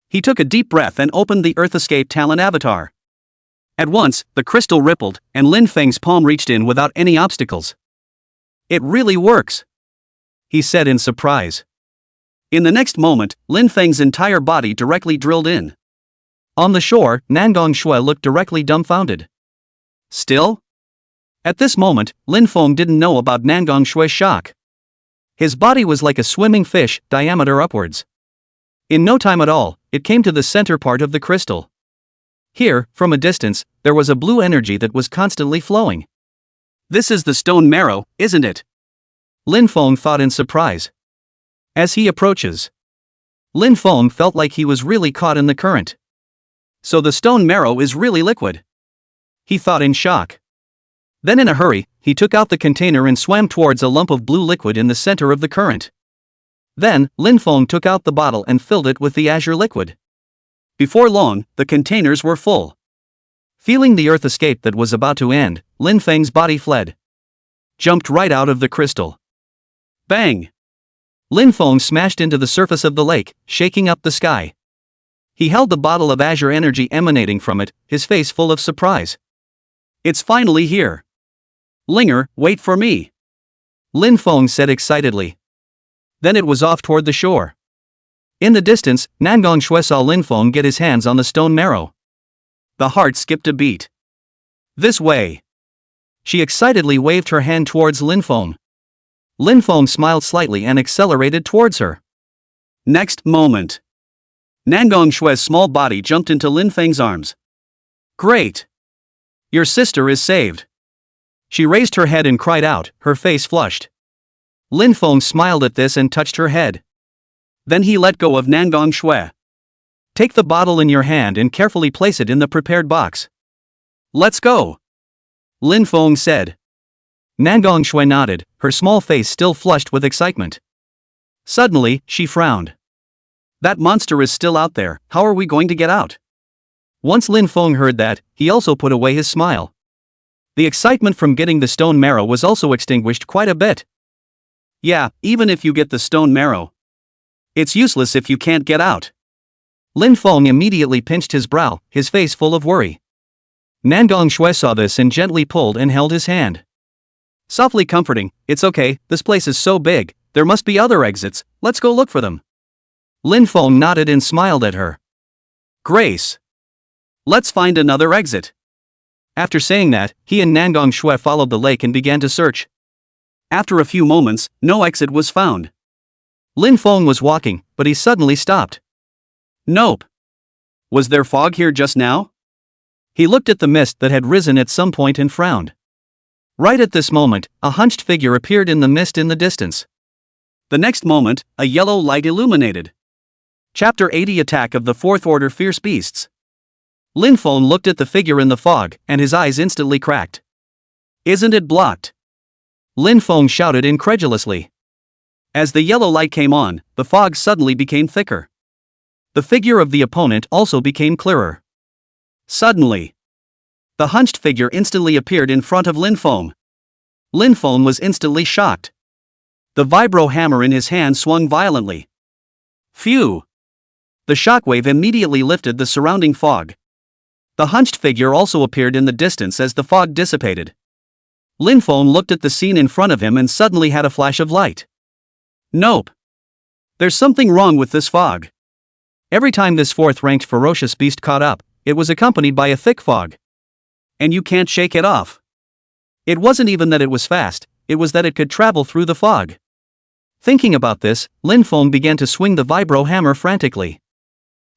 He took a deep breath and opened the Earth Escape talent avatar. At once, the crystal rippled, and Lin Feng's palm reached in without any obstacles. It really works, he said in surprise. In the next moment, Lin Feng's entire body directly drilled in. On the shore, Nangong Shui looked directly dumbfounded. Still? At this moment, Lin Feng didn't know about Nangong Shui's shock. His body was like a swimming fish, diameter upwards. In no time at all, it came to the center part of the crystal. Here, from a distance, there was a blue energy that was constantly flowing. This is the stone marrow, isn't it? Lin Feng thought in surprise. As he approaches, Lin Feng felt like he was really caught in the current. So the stone marrow is really liquid, he thought in shock. Then in a hurry, he took out the container and swam towards a lump of blue liquid in the center of the current. Then, Lin Feng took out the bottle and filled it with the azure liquid. Before long, the containers were full. Feeling the earth escape that was about to end, Lin Feng's body fled. Jumped right out of the crystal. Bang! Lin Feng smashed into the surface of the lake, shaking up the sky. He held the bottle of azure energy emanating from it, his face full of surprise. It's finally here. Linger, wait for me, Lin Feng said excitedly. Then it was off toward the shore. In the distance, Nangong Shui saw Lin Feng get his hands on the stone marrow. The heart skipped a beat. This way. She excitedly waved her hand towards Lin Feng. Lin Feng smiled slightly and accelerated towards her. Next moment, Nangong Shui's small body jumped into Lin Feng's arms. Great! Your sister is saved. She raised her head and cried out, her face flushed. Lin Feng smiled at this and touched her head. Then he let go of Nangong Shui. Take the bottle in your hand and carefully place it in the prepared box. Let's go, Lin Feng said. Nangong Shui nodded, her small face still flushed with excitement. Suddenly, she frowned. That monster is still out there, how are we going to get out? Once Lin Feng heard that, he also put away his smile. The excitement from getting the stone marrow was also extinguished quite a bit. Yeah, even if you get the stone marrow, it's useless if you can't get out. Lin Feng immediately pinched his brow, his face full of worry. Nangong Shui saw this and gently pulled and held his hand. Softly comforting, it's okay, this place is so big, there must be other exits, let's go look for them. Lin Feng nodded and smiled at her. Grace. Let's find another exit. After saying that, he and Nangong Shui followed the lake and began to search. After a few moments, no exit was found. Lin Feng was walking, but he suddenly stopped. Nope. Was there fog here just now? He looked at the mist that had risen at some point and frowned. Right at this moment, a hunched figure appeared in the mist in the distance. The next moment, a yellow light illuminated. Chapter 80 Attack of the Fourth Order Fierce Beasts. Lin Feng looked at the figure in the fog, and his eyes instantly cracked. Isn't it blocked? Lin Feng shouted incredulously. As the yellow light came on, the fog suddenly became thicker. The figure of the opponent also became clearer. Suddenly, the hunched figure instantly appeared in front of Lin Feng. Lin Feng was instantly shocked. The vibro hammer in his hand swung violently. Phew! The shockwave immediately lifted the surrounding fog. The hunched figure also appeared in the distance as the fog dissipated. Lin Feng looked at the scene in front of him and suddenly had a flash of light. Nope. There's something wrong with this fog. Every time this fourth-ranked ferocious beast caught up, it was accompanied by a thick fog. And you can't shake it off. It wasn't even that it was fast, it was that it could travel through the fog. Thinking about this, Lin Feng began to swing the vibro hammer frantically.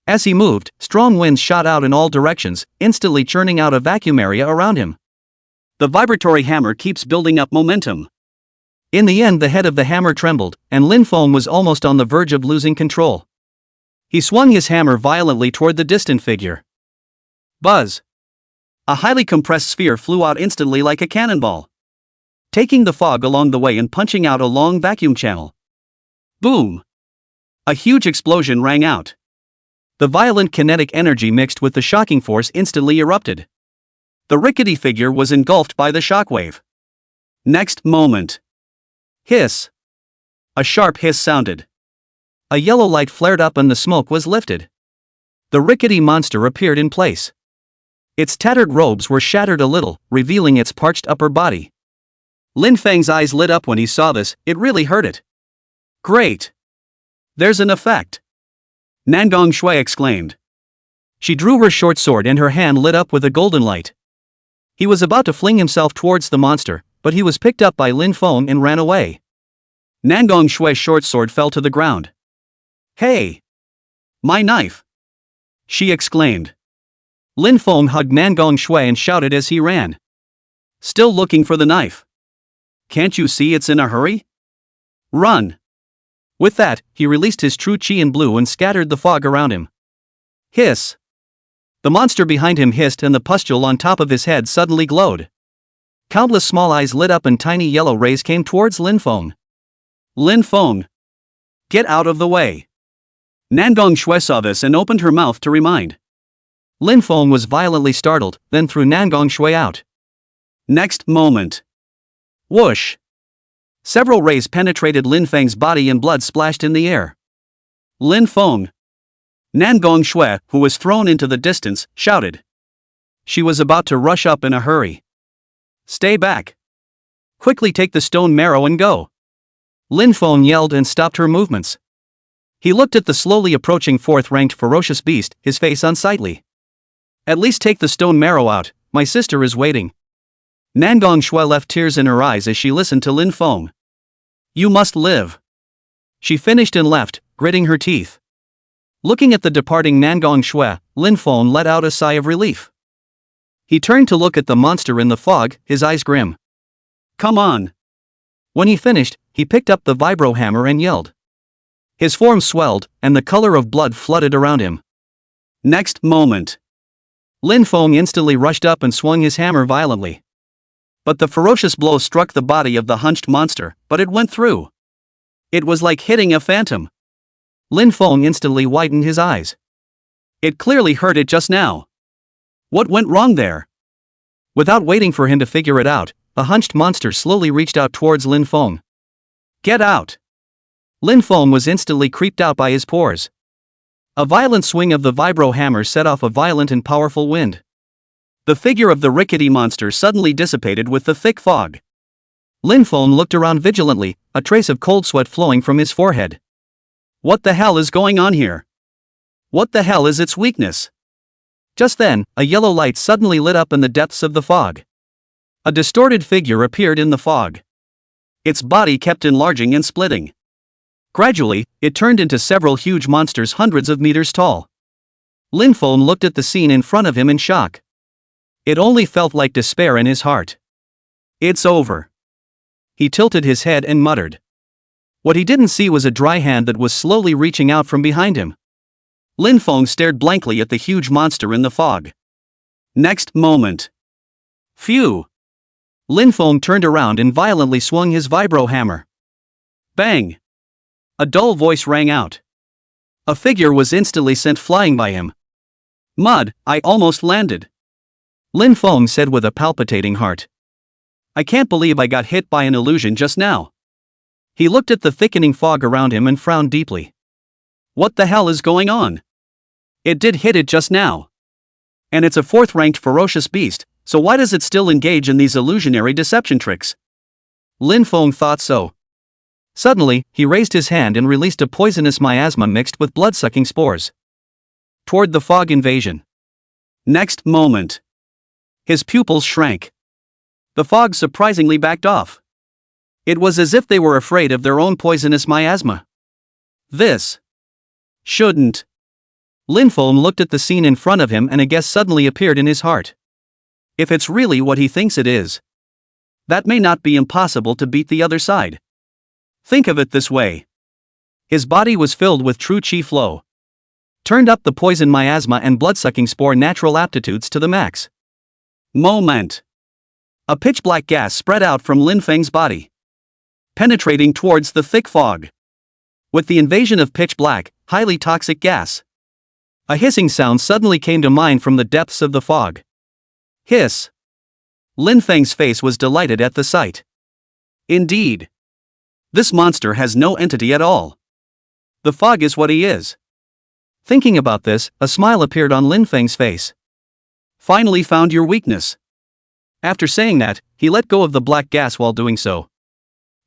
As he moved, strong winds shot out in all directions, instantly churning out a vacuum area around him. The vibratory hammer keeps building up momentum. In the end, the head of the hammer trembled, and Lin Feng was almost on the verge of losing control. He swung his hammer violently toward the distant figure. Buzz! A highly compressed sphere flew out instantly like a cannonball, taking the fog along the way and punching out a long vacuum channel. Boom! A huge explosion rang out. The violent kinetic energy mixed with the shocking force instantly erupted. The rickety figure was engulfed by the shockwave. Next moment. Hiss! A sharp hiss sounded. A yellow light flared up and the smoke was lifted. The rickety monster appeared in place. Its tattered robes were shattered a little, revealing its parched upper body. Lin Feng's eyes lit up when he saw this, it really hurt it. Great! There's an effect! Nangong Shui exclaimed. She drew her short sword and her hand lit up with a golden light. He was about to fling himself towards the monster, but he was picked up by Lin Feng and ran away. Nangong Shui's short sword fell to the ground. Hey! My knife! She exclaimed. Lin Feng hugged Nangong Shui and shouted as he ran. Still looking for the knife. Can't you see it's in a hurry? Run! With that, he released his true chi and blew and scattered the fog around him. Hiss! The monster behind him hissed and the pustule on top of his head suddenly glowed. Countless small eyes lit up and tiny yellow rays came towards Lin Feng. Lin Feng! Get out of the way! Nangong Shui saw this and opened her mouth to remind. Lin Feng was violently startled, then threw Nangong Shui out. Next moment. Whoosh! Several rays penetrated Lin Feng's body and blood splashed in the air. Lin Feng! Nangong Shui, who was thrown into the distance, shouted. She was about to rush up in a hurry. Stay back! Quickly take the stone marrow and go! Lin Feng yelled and stopped her movements. He looked at the slowly approaching fourth-ranked ferocious beast, his face unsightly. At least take the stone marrow out, my sister is waiting. Nangong Shui left tears in her eyes as she listened to Lin Feng. You must live. She finished and left, gritting her teeth. Looking at the departing Nangong Shui, Lin Feng let out a sigh of relief. He turned to look at the monster in the fog, his eyes grim. Come on. When he finished, he picked up the vibro hammer and yelled. His form swelled, and the color of blood flooded around him. Next moment. Lin Feng instantly rushed up and swung his hammer violently. But the ferocious blow struck the body of the hunched monster, but it went through. It was like hitting a phantom. Lin Feng instantly widened his eyes. It clearly hurt it just now. What went wrong there? Without waiting for him to figure it out, the hunched monster slowly reached out towards Lin Feng. Get out! Lin Feng was instantly creeped out by his pores. A violent swing of the vibro hammer set off a violent and powerful wind. The figure of the rickety monster suddenly dissipated with the thick fog. Lin Feng looked around vigilantly, a trace of cold sweat flowing from his forehead. What the hell is going on here? What the hell is its weakness? Just then, a yellow light suddenly lit up in the depths of the fog. A distorted figure appeared in the fog. Its body kept enlarging and splitting. Gradually, it turned into several huge monsters hundreds of meters tall. Lin Feng looked at the scene in front of him in shock. It only felt like despair in his heart. It's over. He tilted his head and muttered. What he didn't see was a dry hand that was slowly reaching out from behind him. Lin Feng stared blankly at the huge monster in the fog. Next moment. Phew! Lin Feng turned around and violently swung his vibro hammer. Bang! A dull voice rang out. A figure was instantly sent flying by him. Mud, I almost landed. Lin Feng said with a palpitating heart. I can't believe I got hit by an illusion just now. He looked at the thickening fog around him and frowned deeply. What the hell is going on? It did hit it just now. And it's a 4th-ranked ferocious beast, so why does it still engage in these illusionary deception tricks? Lin Feng thought so. Suddenly, he raised his hand and released a poisonous miasma mixed with blood-sucking spores. Toward the fog invasion. Next moment. His pupils shrank. The fog surprisingly backed off. It was as if they were afraid of their own poisonous miasma. This shouldn't. Lin Feng looked at the scene in front of him and a guess suddenly appeared in his heart. If it's really what he thinks it is, that may not be impossible to beat the other side. Think of it this way. His body was filled with true chi flow. Turned up the poison miasma and blood-sucking spore natural aptitudes to the max. Moment. A pitch-black gas spread out from Lin Feng's body, penetrating towards the thick fog. With the invasion of pitch-black, highly toxic gas, a hissing sound suddenly came to mind from the depths of the fog. Hiss. Lin Feng's face was delighted at the sight. Indeed. This monster has no entity at all. The fog is what he is. Thinking about this, a smile appeared on Lin Feng's face. Finally found your weakness. After saying that, he let go of the black gas while doing so.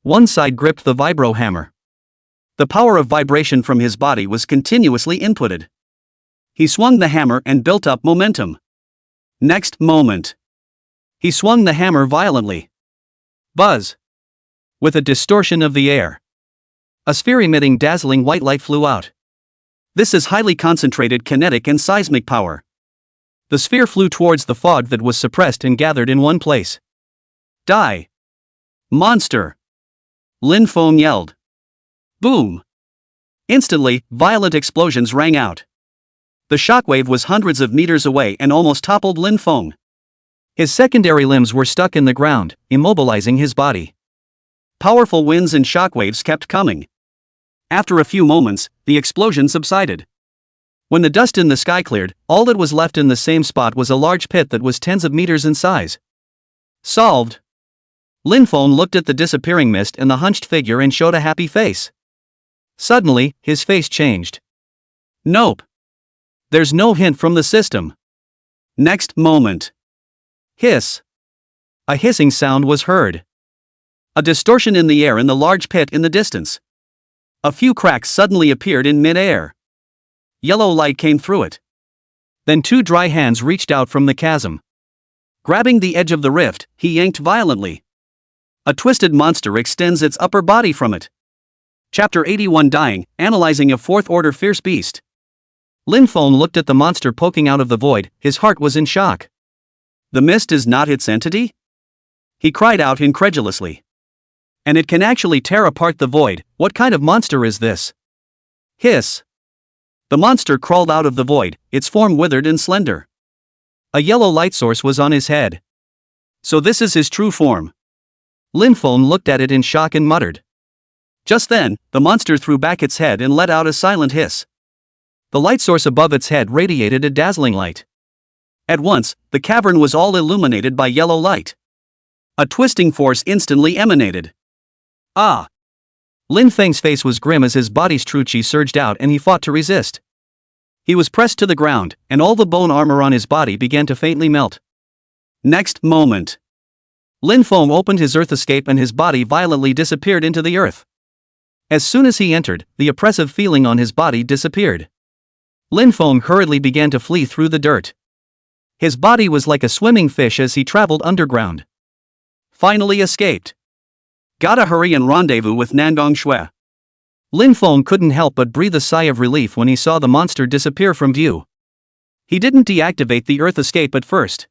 One side gripped the vibro hammer. The power of vibration from his body was continuously inputted. He swung the hammer and built up momentum. Next moment. He swung the hammer violently. Buzz. With a distortion of the air, a sphere emitting dazzling white light flew out. This is highly concentrated kinetic and seismic power. The sphere flew towards the fog that was suppressed and gathered in one place. Die! Monster! Lin Feng yelled. Boom! Instantly, violent explosions rang out. The shockwave was hundreds of meters away and almost toppled Lin Feng. His secondary limbs were stuck in the ground, immobilizing his body. Powerful winds and shockwaves kept coming. After a few moments, the explosion subsided. When the dust in the sky cleared, all that was left in the same spot was a large pit that was tens of meters in size. Solved. Lin Feng looked at the disappearing mist and the hunched figure and showed a happy face. Suddenly, his face changed. Nope. There's no hint from the system. Next moment. Hiss. A hissing sound was heard. A distortion in the air in the large pit in the distance. A few cracks suddenly appeared in mid-air. Yellow light came through it. Then 2 dry hands reached out from the chasm. Grabbing the edge of the rift, he yanked violently. A twisted monster extends its upper body from it. Chapter 81 Dying, Analyzing a 4th-order fierce beast. Lin Feng looked at the monster poking out of the void, his heart was in shock. The mist is not its entity? He cried out incredulously. And it can actually tear apart the void, what kind of monster is this? Hiss. The monster crawled out of the void, its form withered and slender. A yellow light source was on his head. So this is his true form. Lin Feng looked at it in shock and muttered. Just then, the monster threw back its head and let out a silent hiss. The light source above its head radiated a dazzling light. At once, the cavern was all illuminated by yellow light. A twisting force instantly emanated. Ah! Lin Feng's face was grim as his body's true chi surged out and he fought to resist. He was pressed to the ground, and all the bone armor on his body began to faintly melt. Next moment. Lin Feng opened his earth escape and his body violently disappeared into the earth. As soon as he entered, the oppressive feeling on his body disappeared. Lin Feng hurriedly began to flee through the dirt. His body was like a swimming fish as he traveled underground. Finally escaped. Gotta hurry and rendezvous with Nangong Shui. Lin Feng couldn't help but breathe a sigh of relief when he saw the monster disappear from view. He didn't deactivate the earth escape at first.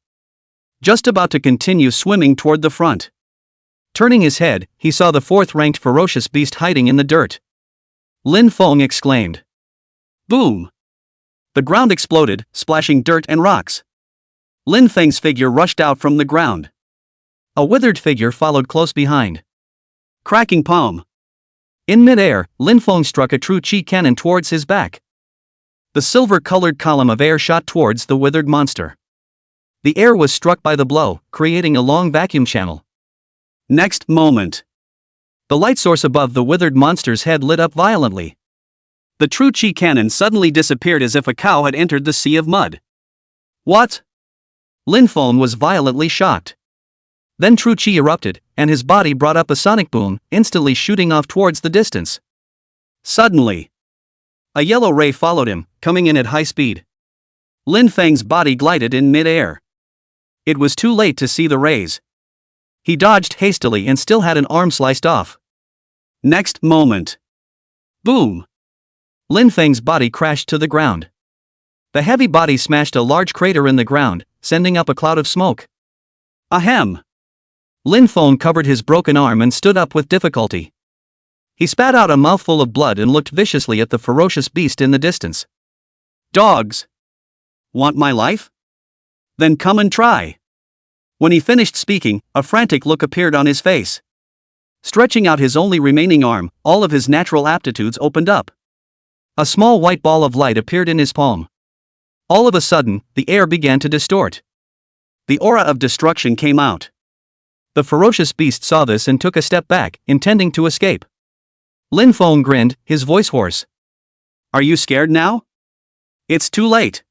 Just about to continue swimming toward the front. Turning his head, he saw the 4th-ranked ferocious beast hiding in the dirt. Lin Feng exclaimed. Boom! The ground exploded, splashing dirt and rocks. Lin Feng's figure rushed out from the ground. A withered figure followed close behind. Cracking palm. In mid-air, Lin Feng struck a true chi cannon towards his back. The silver-colored column of air shot towards the withered monster. The air was struck by the blow, creating a long vacuum channel. Next moment. The light source above the withered monster's head lit up violently. The true chi cannon suddenly disappeared as if a cow had entered the sea of mud. What? Lin Feng was violently shocked. Then true chi erupted, and his body brought up a sonic boom, instantly shooting off towards the distance. Suddenly, a yellow ray followed him, coming in at high speed. Lin Feng's body glided in mid-air. It was too late to see the rays. He dodged hastily and still had an arm sliced off. Next moment. Boom! Lin Feng's body crashed to the ground. The heavy body smashed a large crater in the ground, sending up a cloud of smoke. Ahem! Lin Feng covered his broken arm and stood up with difficulty. He spat out a mouthful of blood and looked viciously at the ferocious beast in the distance. Dogs! Want my life? Then come and try. When he finished speaking, a frantic look appeared on his face. Stretching out his only remaining arm, all of his natural aptitudes opened up. A small white ball of light appeared in his palm. All of a sudden, the air began to distort. The aura of destruction came out. The ferocious beast saw this and took a step back, intending to escape. Lin Feng grinned, his voice hoarse. Are you scared now? It's too late.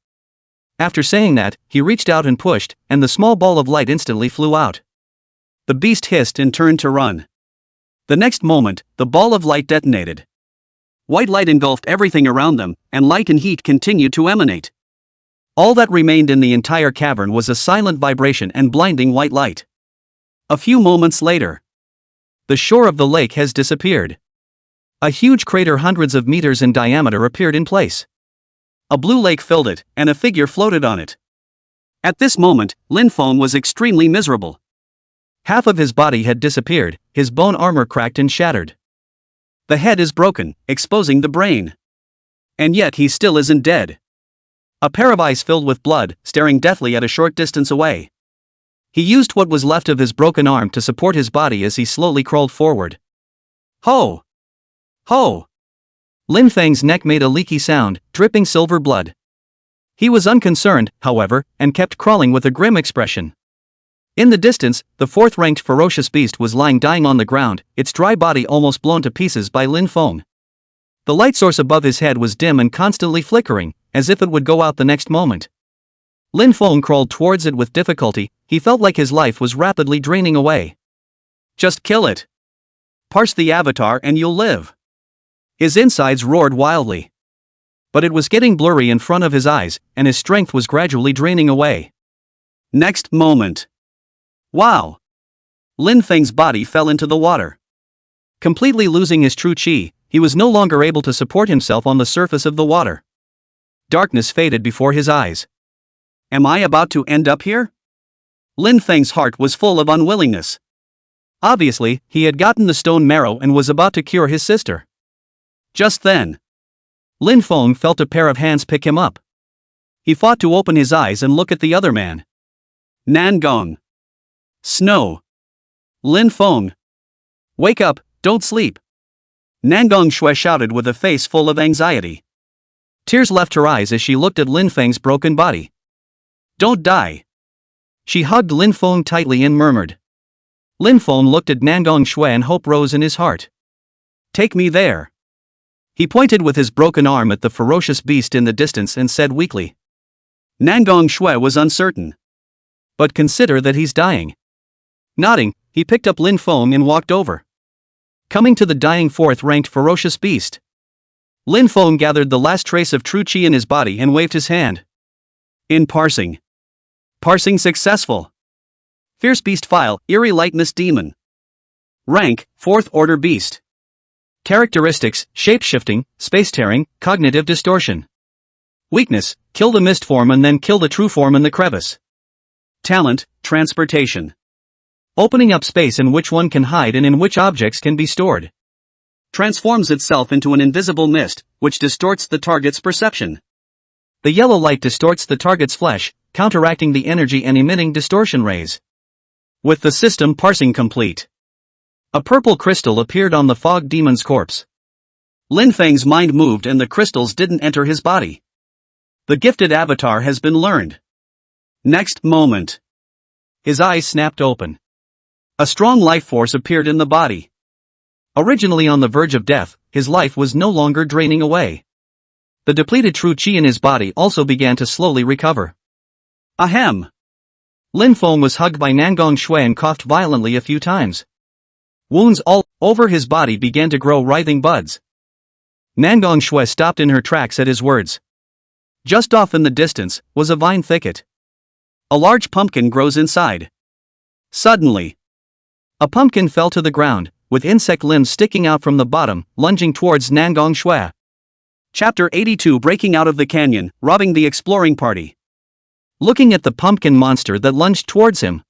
After saying that, he reached out and pushed, and the small ball of light instantly flew out. The beast hissed and turned to run. The next moment, the ball of light detonated. White light engulfed everything around them, and light and heat continued to emanate. All that remained in the entire cavern was a silent vibration and blinding white light. A few moments later, the shore of the lake has disappeared. A huge crater hundreds of meters in diameter appeared in place. A blue lake filled it, and a figure floated on it. At this moment, Lin Feng was extremely miserable. Half of his body had disappeared, his bone armor cracked and shattered. The head is broken, exposing the brain. And yet he still isn't dead. A pair of eyes filled with blood, staring deathly at a short distance away. He used what was left of his broken arm to support his body as he slowly crawled forward. Ho! Ho! Lin Feng's neck made a leaky sound, dripping silver blood. He was unconcerned, however, and kept crawling with a grim expression. In the distance, the fourth-ranked ferocious beast was lying dying on the ground, its dry body almost blown to pieces by Lin Feng. The light source above his head was dim and constantly flickering, as if it would go out the next moment. Lin Feng crawled towards it with difficulty. He felt like his life was rapidly draining away. Just kill it. Parse the avatar and you'll live. His insides roared wildly. But it was getting blurry in front of his eyes, and his strength was gradually draining away. Next moment. Wow! Lin Feng's body fell into the water. Completely losing his true chi, he was no longer able to support himself on the surface of the water. Darkness faded before his eyes. Am I about to end up here? Lin Feng's heart was full of unwillingness. Obviously, he had gotten the stone marrow and was about to cure his sister. Just then, Lin Feng felt a pair of hands pick him up. He fought to open his eyes and look at the other man. Nangong. Snow. Lin Feng. Wake up, don't sleep. Nangong Shui shouted with a face full of anxiety. Tears left her eyes as she looked at Lin Feng's broken body. Don't die. She hugged Lin Feng tightly and murmured. Lin Feng looked at Nangong Shui and hope rose in his heart. Take me there. He pointed with his broken arm at the ferocious beast in the distance and said weakly. Nangong Shui was uncertain. But consider that he's dying. Nodding, he picked up Lin Feng and walked over. Coming to the dying fourth-ranked ferocious beast. Lin Feng gathered the last trace of true chi in his body and waved his hand. In parsing. Parsing successful. Fierce beast file, eerie lightness demon. Rank, 4th order beast. Characteristics, shape-shifting, space-tearing, cognitive distortion. Weakness, kill the mist form and then kill the true form in the crevice. Talent, transportation. Opening up space in which one can hide and in which objects can be stored. Transforms itself into an invisible mist, which distorts the target's perception. The yellow light distorts the target's flesh, counteracting the energy and emitting distortion rays. With the system parsing complete, a purple crystal appeared on the fog demon's corpse. Lin Feng's mind moved and the crystals didn't enter his body. The gifted avatar has been learned. Next moment, his eyes snapped open. A strong life force appeared in the body. Originally on the verge of death, his life was no longer draining away. The depleted true chi in his body also began to slowly recover. Ahem. Lin Feng was hugged by Nangong Shui and coughed violently a few times. Wounds all over his body began to grow writhing buds. Nangong Shui stopped in her tracks at his words. Just off in the distance was a vine thicket. A large pumpkin grows inside. Suddenly, a pumpkin fell to the ground, with insect limbs sticking out from the bottom, lunging towards Nangong Shui. Chapter 82 Breaking out of the canyon, robbing the exploring party. Looking at the pumpkin monster that lunged towards him,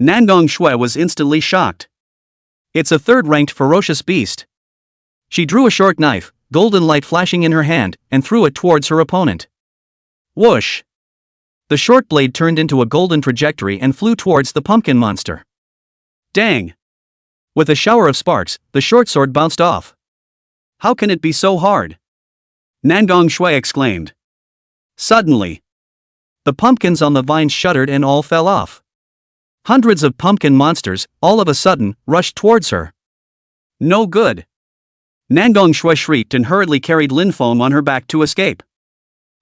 Nangong Shui was instantly shocked. It's a third-ranked ferocious beast. She drew a short knife, golden light flashing in her hand, and threw it towards her opponent. Whoosh! The short blade turned into a golden trajectory and flew towards the pumpkin monster. Dang! With a shower of sparks, the short sword bounced off. How can it be so hard? Nangong Shui exclaimed. Suddenly, the pumpkins on the vines shuddered and all fell off. Hundreds of pumpkin monsters, all of a sudden, rushed towards her. No good. Nangong Shui shrieked and hurriedly carried Lin Feng on her back to escape.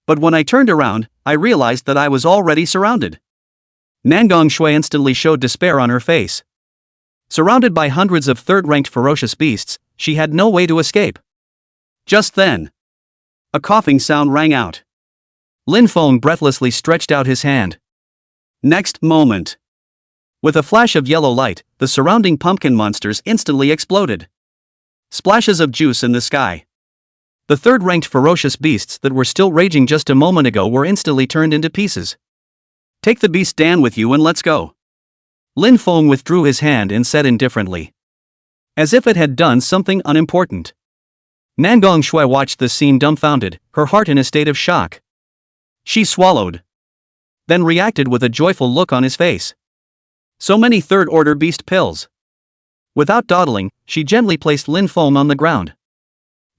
But when I turned around, I realized that I was already surrounded. Nangong Shui instantly showed despair on her face. Surrounded by hundreds of third-ranked ferocious beasts, she had no way to escape. Just then, a coughing sound rang out. Lin Feng breathlessly stretched out his hand. Next moment, with a flash of yellow light, the surrounding pumpkin monsters instantly exploded. Splashes of juice in the sky. The third-ranked ferocious beasts that were still raging just a moment ago were instantly turned into pieces. Take the beast Dan with you and let's go. Lin Feng withdrew his hand and said indifferently, as if it had done something unimportant. Nangong Shui watched this scene dumbfounded, her heart in a state of shock. She swallowed, then reacted with a joyful look on his face. So many third-order beast pills. Without dawdling, she gently placed Lin Feng on the ground.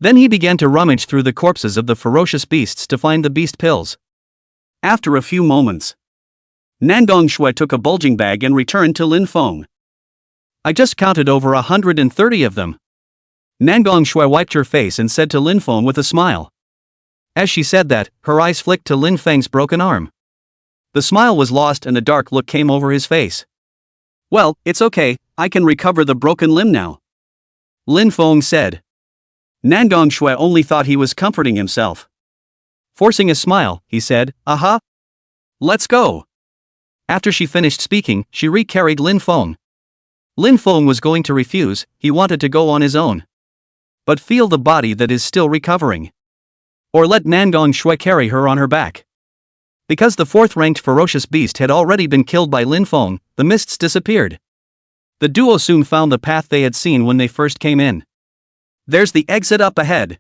Then he began to rummage through the corpses of the ferocious beasts to find the beast pills. After a few moments, Nangong Shui took a bulging bag and returned to Lin Feng. I just counted over 130 of them. Nangong Shui wiped her face and said to Lin Feng with a smile. As she said that, her eyes flicked to Lin Feng's broken arm. The smile was lost and a dark look came over his face. Well, it's okay, I can recover the broken limb now, Lin Feng said. Nangong Shui only thought he was comforting himself. Forcing a smile, he said, Aha! Let's go! After she finished speaking, she re-carried Lin Feng. Lin Feng was going to refuse, he wanted to go on his own. But feel the body that is still recovering. Or let Nangong Shui carry her on her back. Because the fourth-ranked ferocious beast had already been killed by Lin Feng, the mists disappeared. The duo soon found the path they had seen when they first came in. There's the exit up ahead.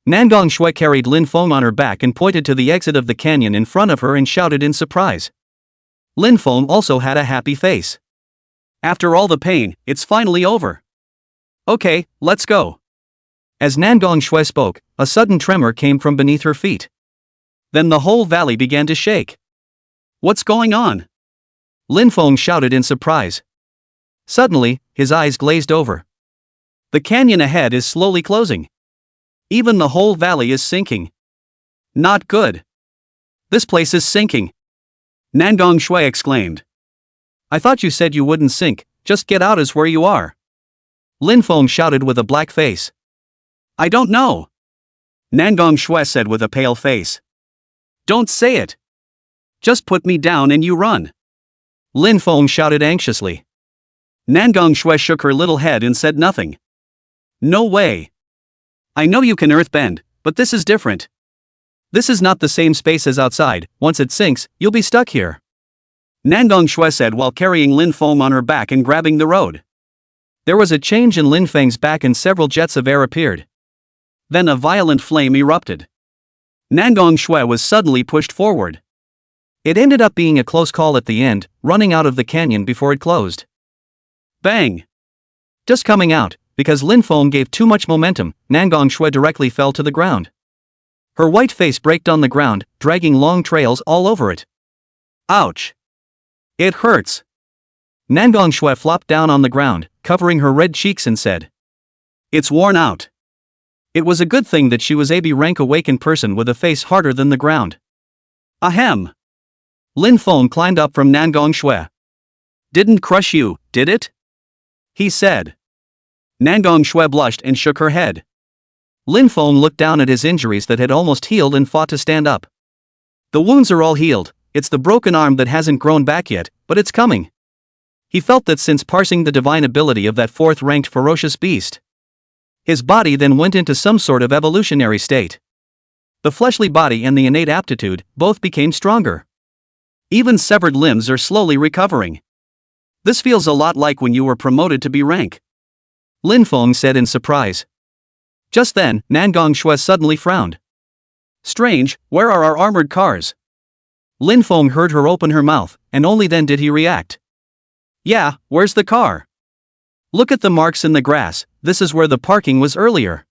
Nangong Shui carried Lin Feng on her back and pointed to the exit of the canyon in front of her and shouted in surprise. Lin Feng also had a happy face. After all the pain, it's finally over. Okay, let's go. As Nangong Shui spoke, a sudden tremor came from beneath her feet. Then the whole valley began to shake. What's going on? Lin Feng shouted in surprise. Suddenly, his eyes glazed over. The canyon ahead is slowly closing. Even the whole valley is sinking. Not good. This place is sinking. Nangong Shui exclaimed. I thought you said you wouldn't sink, just get out as where you are. Lin Feng shouted with a black face. I don't know. Nangong Shui said with a pale face. Don't say it. Just put me down and you run. Lin Feng shouted anxiously. Nangong Shui shook her little head and said nothing. No way. I know you can earthbend, but this is different. This is not the same space as outside, once it sinks, you'll be stuck here. Nangong Shui said while carrying Lin Feng on her back and grabbing the road. There was a change in Lin Feng's back and several jets of air appeared. Then a violent flame erupted. Nangong Shui was suddenly pushed forward. It ended up being a close call at the end, running out of the canyon before it closed. Bang! Just coming out, because Lin Feng gave too much momentum, Nangong Shui directly fell to the ground. Her white face braked on the ground, dragging long trails all over it. Ouch! It hurts! Nangong Shui flopped down on the ground, covering her red cheeks and said. It's worn out. It was a good thing that she was a B-rank awakened person with a face harder than the ground. Ahem! Lin Feng climbed up from Nangong Shui. Didn't crush you, did it? He said. Nangong Shui blushed and shook her head. Lin Feng looked down at his injuries that had almost healed and fought to stand up. The wounds are all healed, it's the broken arm that hasn't grown back yet, but it's coming. He felt that since parsing the divine ability of that fourth-ranked ferocious beast, his body then went into some sort of evolutionary state. The fleshly body and the innate aptitude both became stronger. Even severed limbs are slowly recovering. This feels a lot like when you were promoted to B rank. Lin Feng said in surprise. Just then, Nangong Shui suddenly frowned. Strange, where are our armored cars? Lin Feng heard her open her mouth, and only then did he react. Yeah, where's the car? Look at the marks in the grass, this is where the parking was earlier.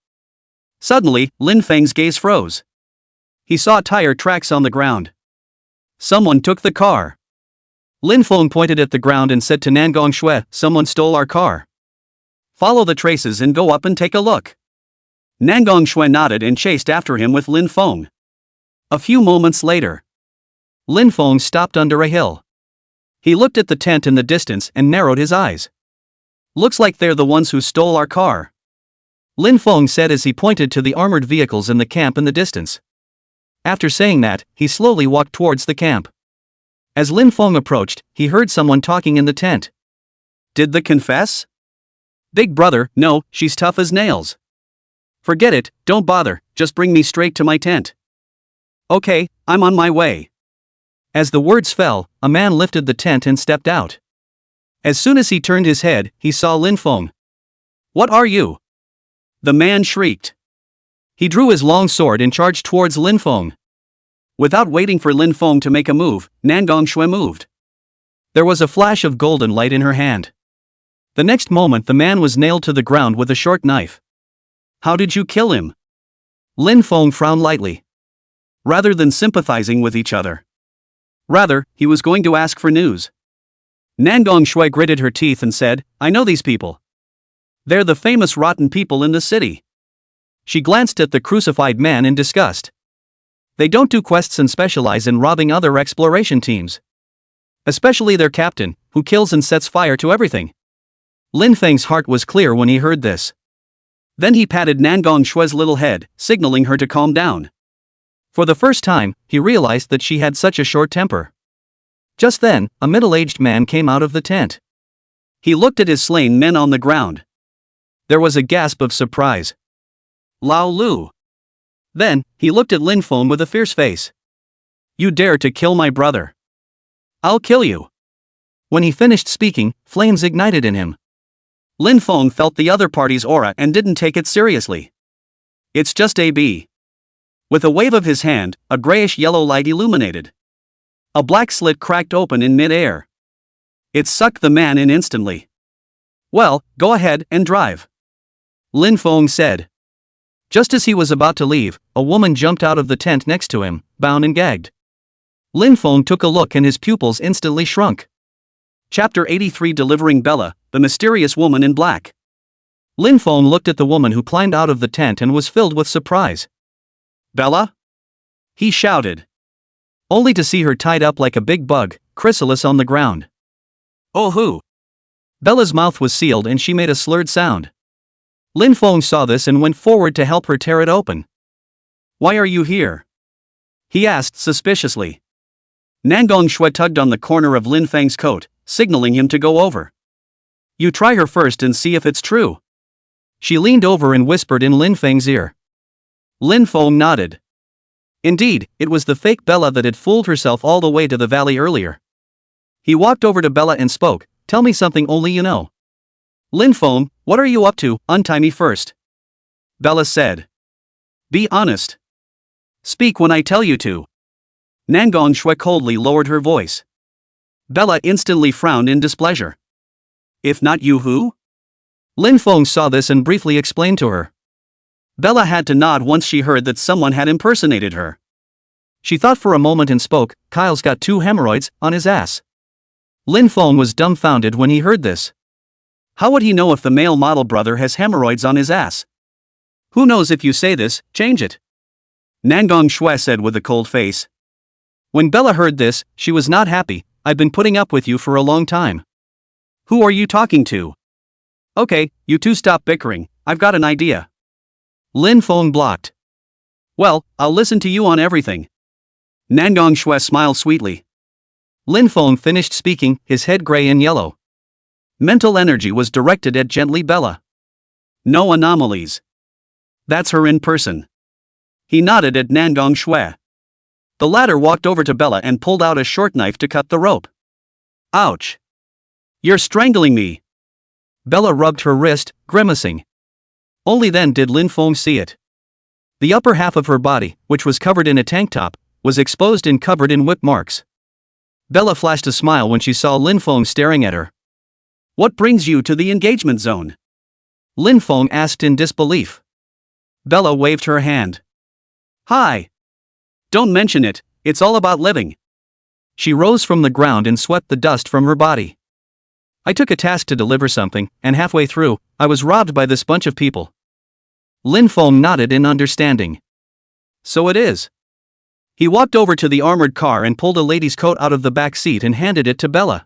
Suddenly, Lin Feng's gaze froze. He saw tire tracks on the ground. Someone took the car. Lin Feng pointed at the ground and said to Nangong Shui, someone stole our car. Follow the traces and go up and take a look. Nangong Shui nodded and chased after him with Lin Feng. A few moments later, Lin Feng stopped under a hill. He looked at the tent in the distance and narrowed his eyes. Looks like they're the ones who stole our car. Lin Feng said as he pointed to the armored vehicles in the camp in the distance. After saying that, he slowly walked towards the camp. As Lin Feng approached, he heard someone talking in the tent. Did the confess? Big brother, no, she's tough as nails. Forget it, don't bother, just bring me straight to my tent. Okay, I'm on my way. As the words fell, a man lifted the tent and stepped out. As soon as he turned his head, he saw Lin Feng. What are you? The man shrieked. He drew his long sword and charged towards Lin Feng. Without waiting for Lin Feng to make a move, Nangong Shui moved. There was a flash of golden light in her hand. The next moment the man was nailed to the ground with a short knife. How did you kill him? Lin Feng frowned lightly. Rather than sympathizing with each other. Rather, he was going to ask for news. Nangong Shui gritted her teeth and said, I know these people. They're the famous rotten people in the city. She glanced at the crucified man in disgust. They don't do quests and specialize in robbing other exploration teams. Especially their captain, who kills and sets fire to everything. Lin Feng's heart was clear when he heard this. Then he patted Nangong Shui's little head, signaling her to calm down. For the first time, he realized that she had such a short temper. Just then, a middle-aged man came out of the tent. He looked at his slain men on the ground. There was a gasp of surprise. Lao Lu. Then, he looked at Lin Feng with a fierce face. You dare to kill my brother? I'll kill you. When he finished speaking, flames ignited in him. Lin Feng felt the other party's aura and didn't take it seriously. It's just AB. With a wave of his hand, a grayish-yellow light illuminated. A black slit cracked open in mid-air. It sucked the man in instantly. Well, go ahead and drive. Lin Feng said. Just as he was about to leave, a woman jumped out of the tent next to him, bound and gagged. Lin Feng took a look and his pupils instantly shrunk. Chapter 83 Delivering Bella, the mysterious woman in black. Lin Feng looked at the woman who climbed out of the tent and was filled with surprise. Bella? He shouted. Only to see her tied up like a big bug, chrysalis on the ground. Oh who? Bella's mouth was sealed and she made a slurred sound. Lin Feng saw this and went forward to help her tear it open. Why are you here? He asked suspiciously. Nangong Shui tugged on the corner of Lin Feng's coat, signaling him to go over. You try her first and see if it's true. She leaned over and whispered in Lin Feng's ear. Lin Feng nodded. Indeed, it was the fake Bella that had fooled herself all the way to the valley earlier. He walked over to Bella and spoke, Tell me something only you know. Lin Feng, what are you up to? Untie me first. Bella said. Be honest. Speak when I tell you to. Nangong Shui coldly lowered her voice. Bella instantly frowned in displeasure. If not you who? Lin Feng saw this and briefly explained to her. Bella had to nod once she heard that someone had impersonated her. She thought for a moment and spoke, Kyle's got 2 hemorrhoids on his ass. Lin Feng was dumbfounded when he heard this. How would he know if the male model brother has hemorrhoids on his ass? Who knows if you say this, change it. Nangong Shui said with a cold face. When Bella heard this, she was not happy. I've been putting up with you for a long time. Who are you talking to? Okay, you two stop bickering, I've got an idea. Lin Feng blocked. Well, I'll listen to you on everything. Nangong Shui smiled sweetly. Lin Feng finished speaking, his head gray and yellow. Mental energy was directed at gently Bella. No anomalies. That's her in person. He nodded at Nangong Shui. The latter walked over to Bella and pulled out a short knife to cut the rope. Ouch. You're strangling me. Bella rubbed her wrist, grimacing. Only then did Lin Feng see it. The upper half of her body, which was covered in a tank top, was exposed and covered in whip marks. Bella flashed a smile when she saw Lin Feng staring at her. What brings you to the engagement zone? Lin Feng asked in disbelief. Bella waved her hand. Hi. Don't mention it, it's all about living. She rose from the ground and swept the dust from her body. I took a task to deliver something, and halfway through, I was robbed by this bunch of people. Lin Feng nodded in understanding. So it is. He walked over to the armored car and pulled a lady's coat out of the back seat and handed it to Bella.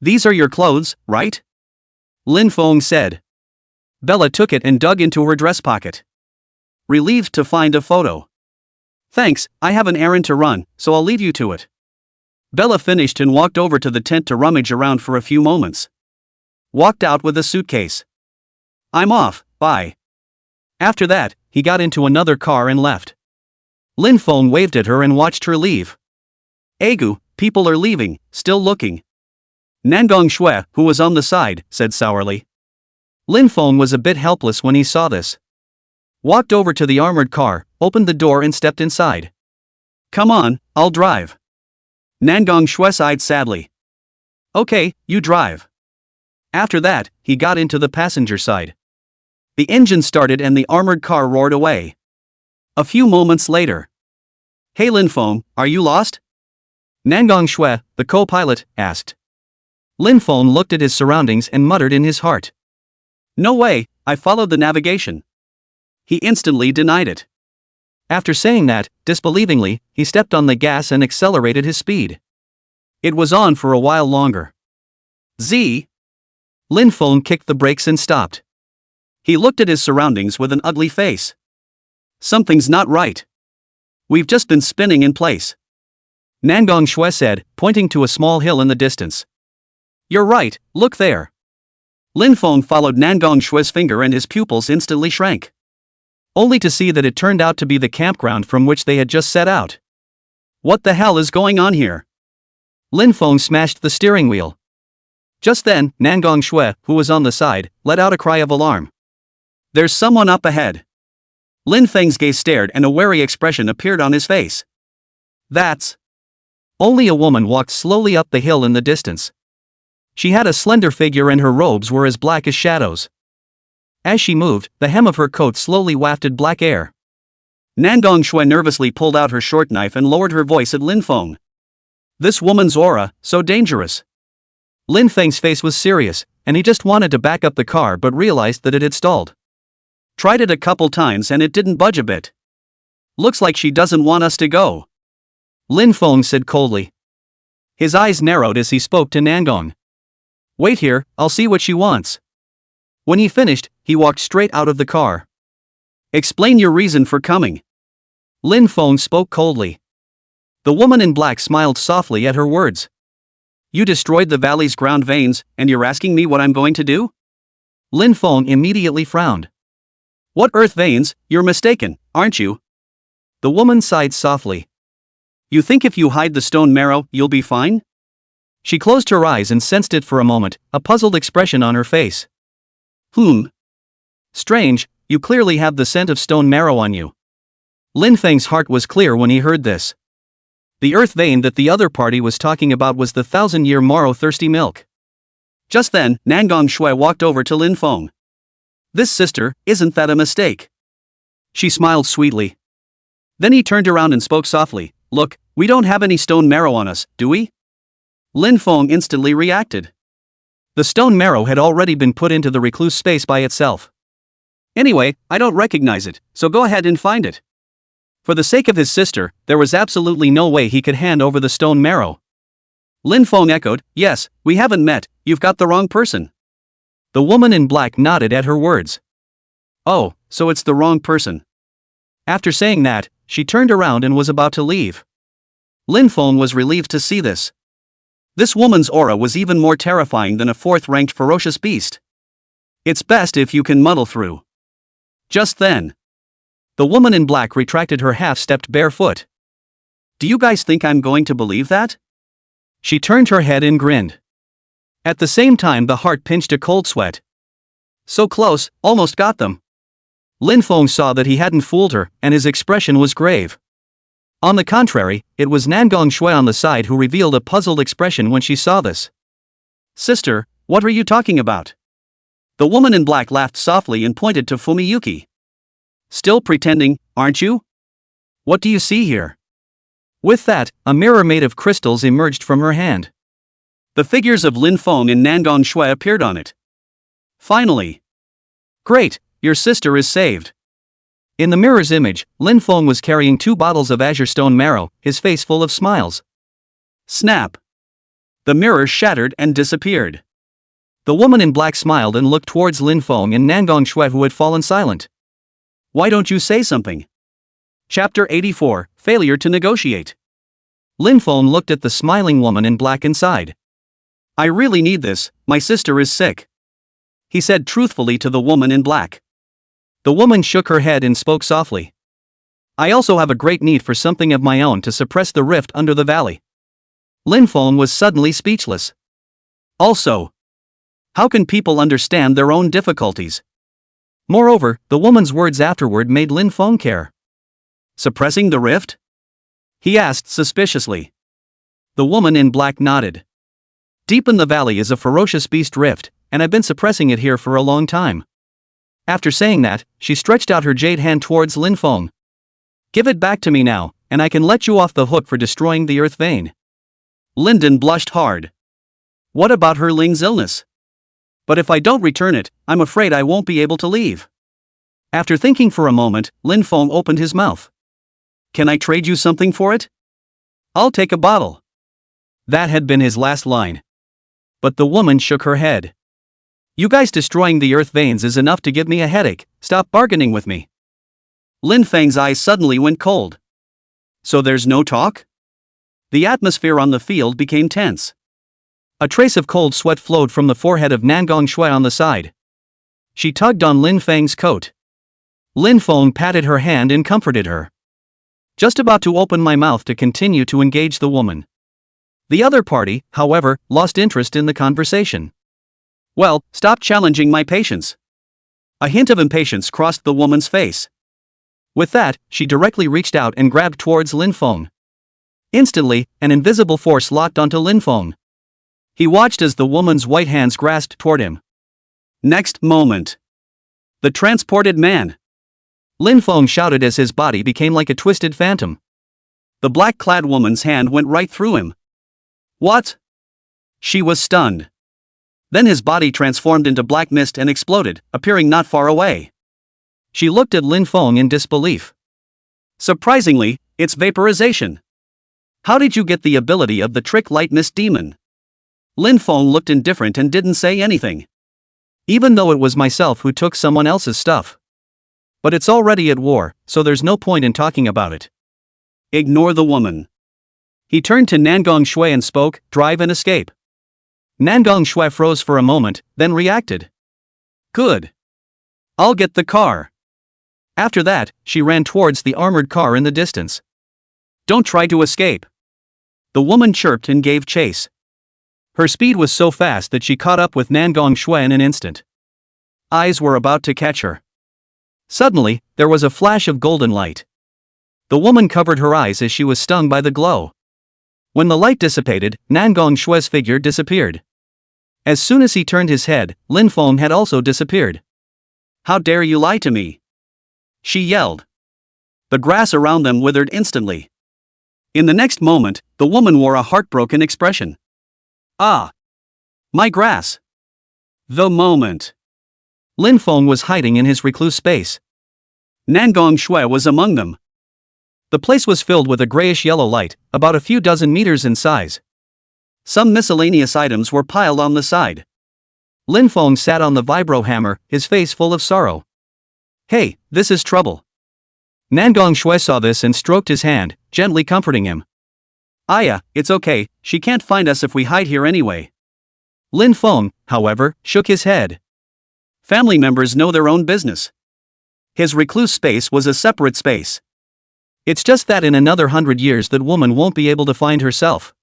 These are your clothes, right? Lin Feng said. Bella took it and dug into her dress pocket. Relieved to find a photo. Thanks, I have an errand to run, so I'll leave you to it. Bella finished and walked over to the tent to rummage around for a few moments. Walked out with a suitcase. I'm off, bye. After that, he got into another car and left. Lin Feng waved at her and watched her leave. Agu, people are leaving, still looking. Nangong Shui, who was on the side, said sourly. Lin Feng was a bit helpless when he saw this. Walked over to the armored car, opened the door and stepped inside. Come on, I'll drive. Nangong Shui sighed sadly. Okay, you drive. After that, he got into the passenger side. The engine started and the armored car roared away. A few moments later. Hey Lin Feng, are you lost? Nangong Shui, the co-pilot, asked. Lin Feng looked at his surroundings and muttered in his heart. No way, I followed the navigation. He instantly denied it. After saying that, disbelievingly, he stepped on the gas and accelerated his speed. It was on for a while longer. Z. Lin Feng kicked the brakes and stopped. He looked at his surroundings with an ugly face. Something's not right. We've just been spinning in place. Nangong Shui said, pointing to a small hill in the distance. You're right, look there. Lin Feng followed Nangong Shui's finger and his pupils instantly shrank. Only to see that it turned out to be the campground from which they had just set out. What the hell is going on here? Lin Feng smashed the steering wheel. Just then, Nangong Shui, who was on the side, let out a cry of alarm. There's someone up ahead. Lin Feng's gaze stared and a wary expression appeared on his face. That's... Only a woman walked slowly up the hill in the distance. She had a slender figure and her robes were as black as shadows. As she moved, the hem of her coat slowly wafted black air. Nangong Shui nervously pulled out her short knife and lowered her voice at Lin Feng. This woman's aura, so dangerous. Lin Feng's face was serious, and he just wanted to back up the car but realized that it had stalled. Tried it a couple times and it didn't budge a bit. Looks like she doesn't want us to go. Lin Feng said coldly. His eyes narrowed as he spoke to Nangong. Wait here, I'll see what she wants. When he finished, he walked straight out of the car. Explain your reason for coming. Lin Feng spoke coldly. The woman in black smiled softly at her words. You destroyed the valley's ground veins, and you're asking me what I'm going to do? Lin Feng immediately frowned. What earth veins? You're mistaken, aren't you? The woman sighed softly. You think if you hide the stone marrow, you'll be fine? She closed her eyes and sensed it for a moment, a puzzled expression on her face. Strange, you clearly have the scent of stone marrow on you. Lin Feng's heart was clear when he heard this. The earth vein that the other party was talking about was the 1,000-year marrow-thirsty milk. Just then, Nangong Shui walked over to Lin Feng. This sister, isn't that a mistake? She smiled sweetly. Then he turned around and spoke softly. Look, we don't have any stone marrow on us, do we? Lin Feng instantly reacted. The stone marrow had already been put into the recluse space by itself. Anyway, I don't recognize it, so go ahead and find it. For the sake of his sister, there was absolutely no way he could hand over the stone marrow. Lin Feng echoed, "Yes, we haven't met, you've got the wrong person." The woman in black nodded at her words. "Oh, so it's the wrong person." After saying that, she turned around and was about to leave. Lin Feng was relieved to see this. This woman's aura was even more terrifying than a fourth-ranked ferocious beast. It's best if you can muddle through. Just then, the woman in black retracted her half-stepped bare foot. "Do you guys think I'm going to believe that?" She turned her head and grinned. At the same time, the heart pinched a cold sweat. So close, almost got them. Lin Feng saw that he hadn't fooled her, and his expression was grave. On the contrary, it was Nangong Shui on the side who revealed a puzzled expression when she saw this. "Sister, what are you talking about?" The woman in black laughed softly and pointed to Fumiyuki. "Still pretending, aren't you? What do you see here?" With that, a mirror made of crystals emerged from her hand. The figures of Lin Feng and Nangong Shui appeared on it. Finally. "Great, your sister is saved." In the mirror's image, Lin Feng was carrying 2 bottles of azure stone marrow, his face full of smiles. Snap! The mirror shattered and disappeared. The woman in black smiled and looked towards Lin Feng and Nangong Shui, who had fallen silent. "Why don't you say something?" Chapter 84, Failure to Negotiate. Lin Feng looked at the smiling woman in black and sighed. "I really need this, my sister is sick," he said truthfully to the woman in black. The woman shook her head and spoke softly. "I also have a great need for something of my own to suppress the rift under the valley." Lin Feng was suddenly speechless. Also, how can people understand their own difficulties? Moreover, the woman's words afterward made Lin Feng care. "Suppressing the rift?" he asked suspiciously. The woman in black nodded. "Deep in the valley is a ferocious beast rift, and I've been suppressing it here for a long time." After saying that, she stretched out her jade hand towards Lin Feng. "Give it back to me now, and I can let you off the hook for destroying the earth vein." Linden blushed hard. What about her Ling's illness? "But if I don't return it, I'm afraid I won't be able to leave." After thinking for a moment, Lin Feng opened his mouth. "Can I trade you something for it?" "I'll take a bottle." That had been his last line. But the woman shook her head. "You guys destroying the earth veins is enough to give me a headache, stop bargaining with me." Lin Feng's eyes suddenly went cold. "So there's no talk?" The atmosphere on the field became tense. A trace of cold sweat flowed from the forehead of Nangong Shui on the side. She tugged on Lin Feng's coat. Lin Feng patted her hand and comforted her. Just about to open my mouth to continue to engage the woman. The other party, however, lost interest in the conversation. "Well, stop challenging my patience." A hint of impatience crossed the woman's face. With that, she directly reached out and grabbed towards Lin Feng. Instantly, an invisible force locked onto Lin Feng. He watched as the woman's white hands grasped toward him. Next moment, the transported man. Lin Feng shouted as his body became like a twisted phantom. The black-clad woman's hand went right through him. "What?" She was stunned. Then his body transformed into black mist and exploded, appearing not far away. She looked at Lin Feng in disbelief. "Surprisingly, it's vaporization. How did you get the ability of the trick light mist demon?" Lin Feng looked indifferent and didn't say anything. "Even though it was myself who took someone else's stuff. But it's already at war, so there's no point in talking about it." "Ignore the woman." He turned to Nangong Shui and spoke, "Drive and escape." Nangong Shui froze for a moment, then reacted. "Good. I'll get the car." After that, she ran towards the armored car in the distance. "Don't try to escape." The woman chirped and gave chase. Her speed was so fast that she caught up with Nangong Shui in an instant. Eyes were about to catch her. Suddenly, there was a flash of golden light. The woman covered her eyes as she was stung by the glow. When the light dissipated, Nangong Shui's figure disappeared. As soon as he turned his head, Lin Feng had also disappeared. "How dare you lie to me?" she yelled. The grass around them withered instantly. In the next moment, the woman wore a heartbroken expression. "Ah! My grass!" The moment. Lin Feng was hiding in his recluse space. Nangong Shui was among them. The place was filled with a grayish-yellow light, about a few dozen meters in size. Some miscellaneous items were piled on the side. Lin Feng sat on the vibro hammer, his face full of sorrow. "Hey, this is trouble." Nangong Shui saw this and stroked his hand, gently comforting him. "Aya, it's okay, she can't find us if we hide here anyway." Lin Feng, however, shook his head. Family members know their own business. His recluse space was a separate space. It's just that in another 100 years that woman won't be able to find herself.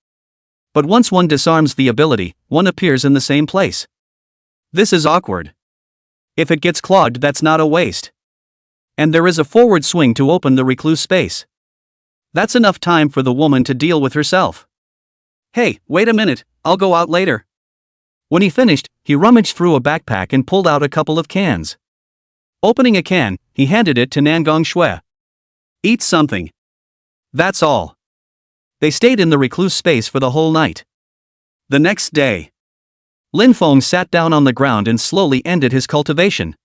But once one disarms the ability, one appears in the same place. This is awkward. If it gets clogged, that's not a waste. And there is a forward swing to open the recluse space. That's enough time for the woman to deal with herself. "Hey, wait a minute, I'll go out later." When he finished, he rummaged through a backpack and pulled out a couple of cans. Opening a can, he handed it to Nangong Shui. "Eat something." That's all. They stayed in the recluse space for the whole night. The next day, Lin Feng sat down on the ground and slowly ended his cultivation.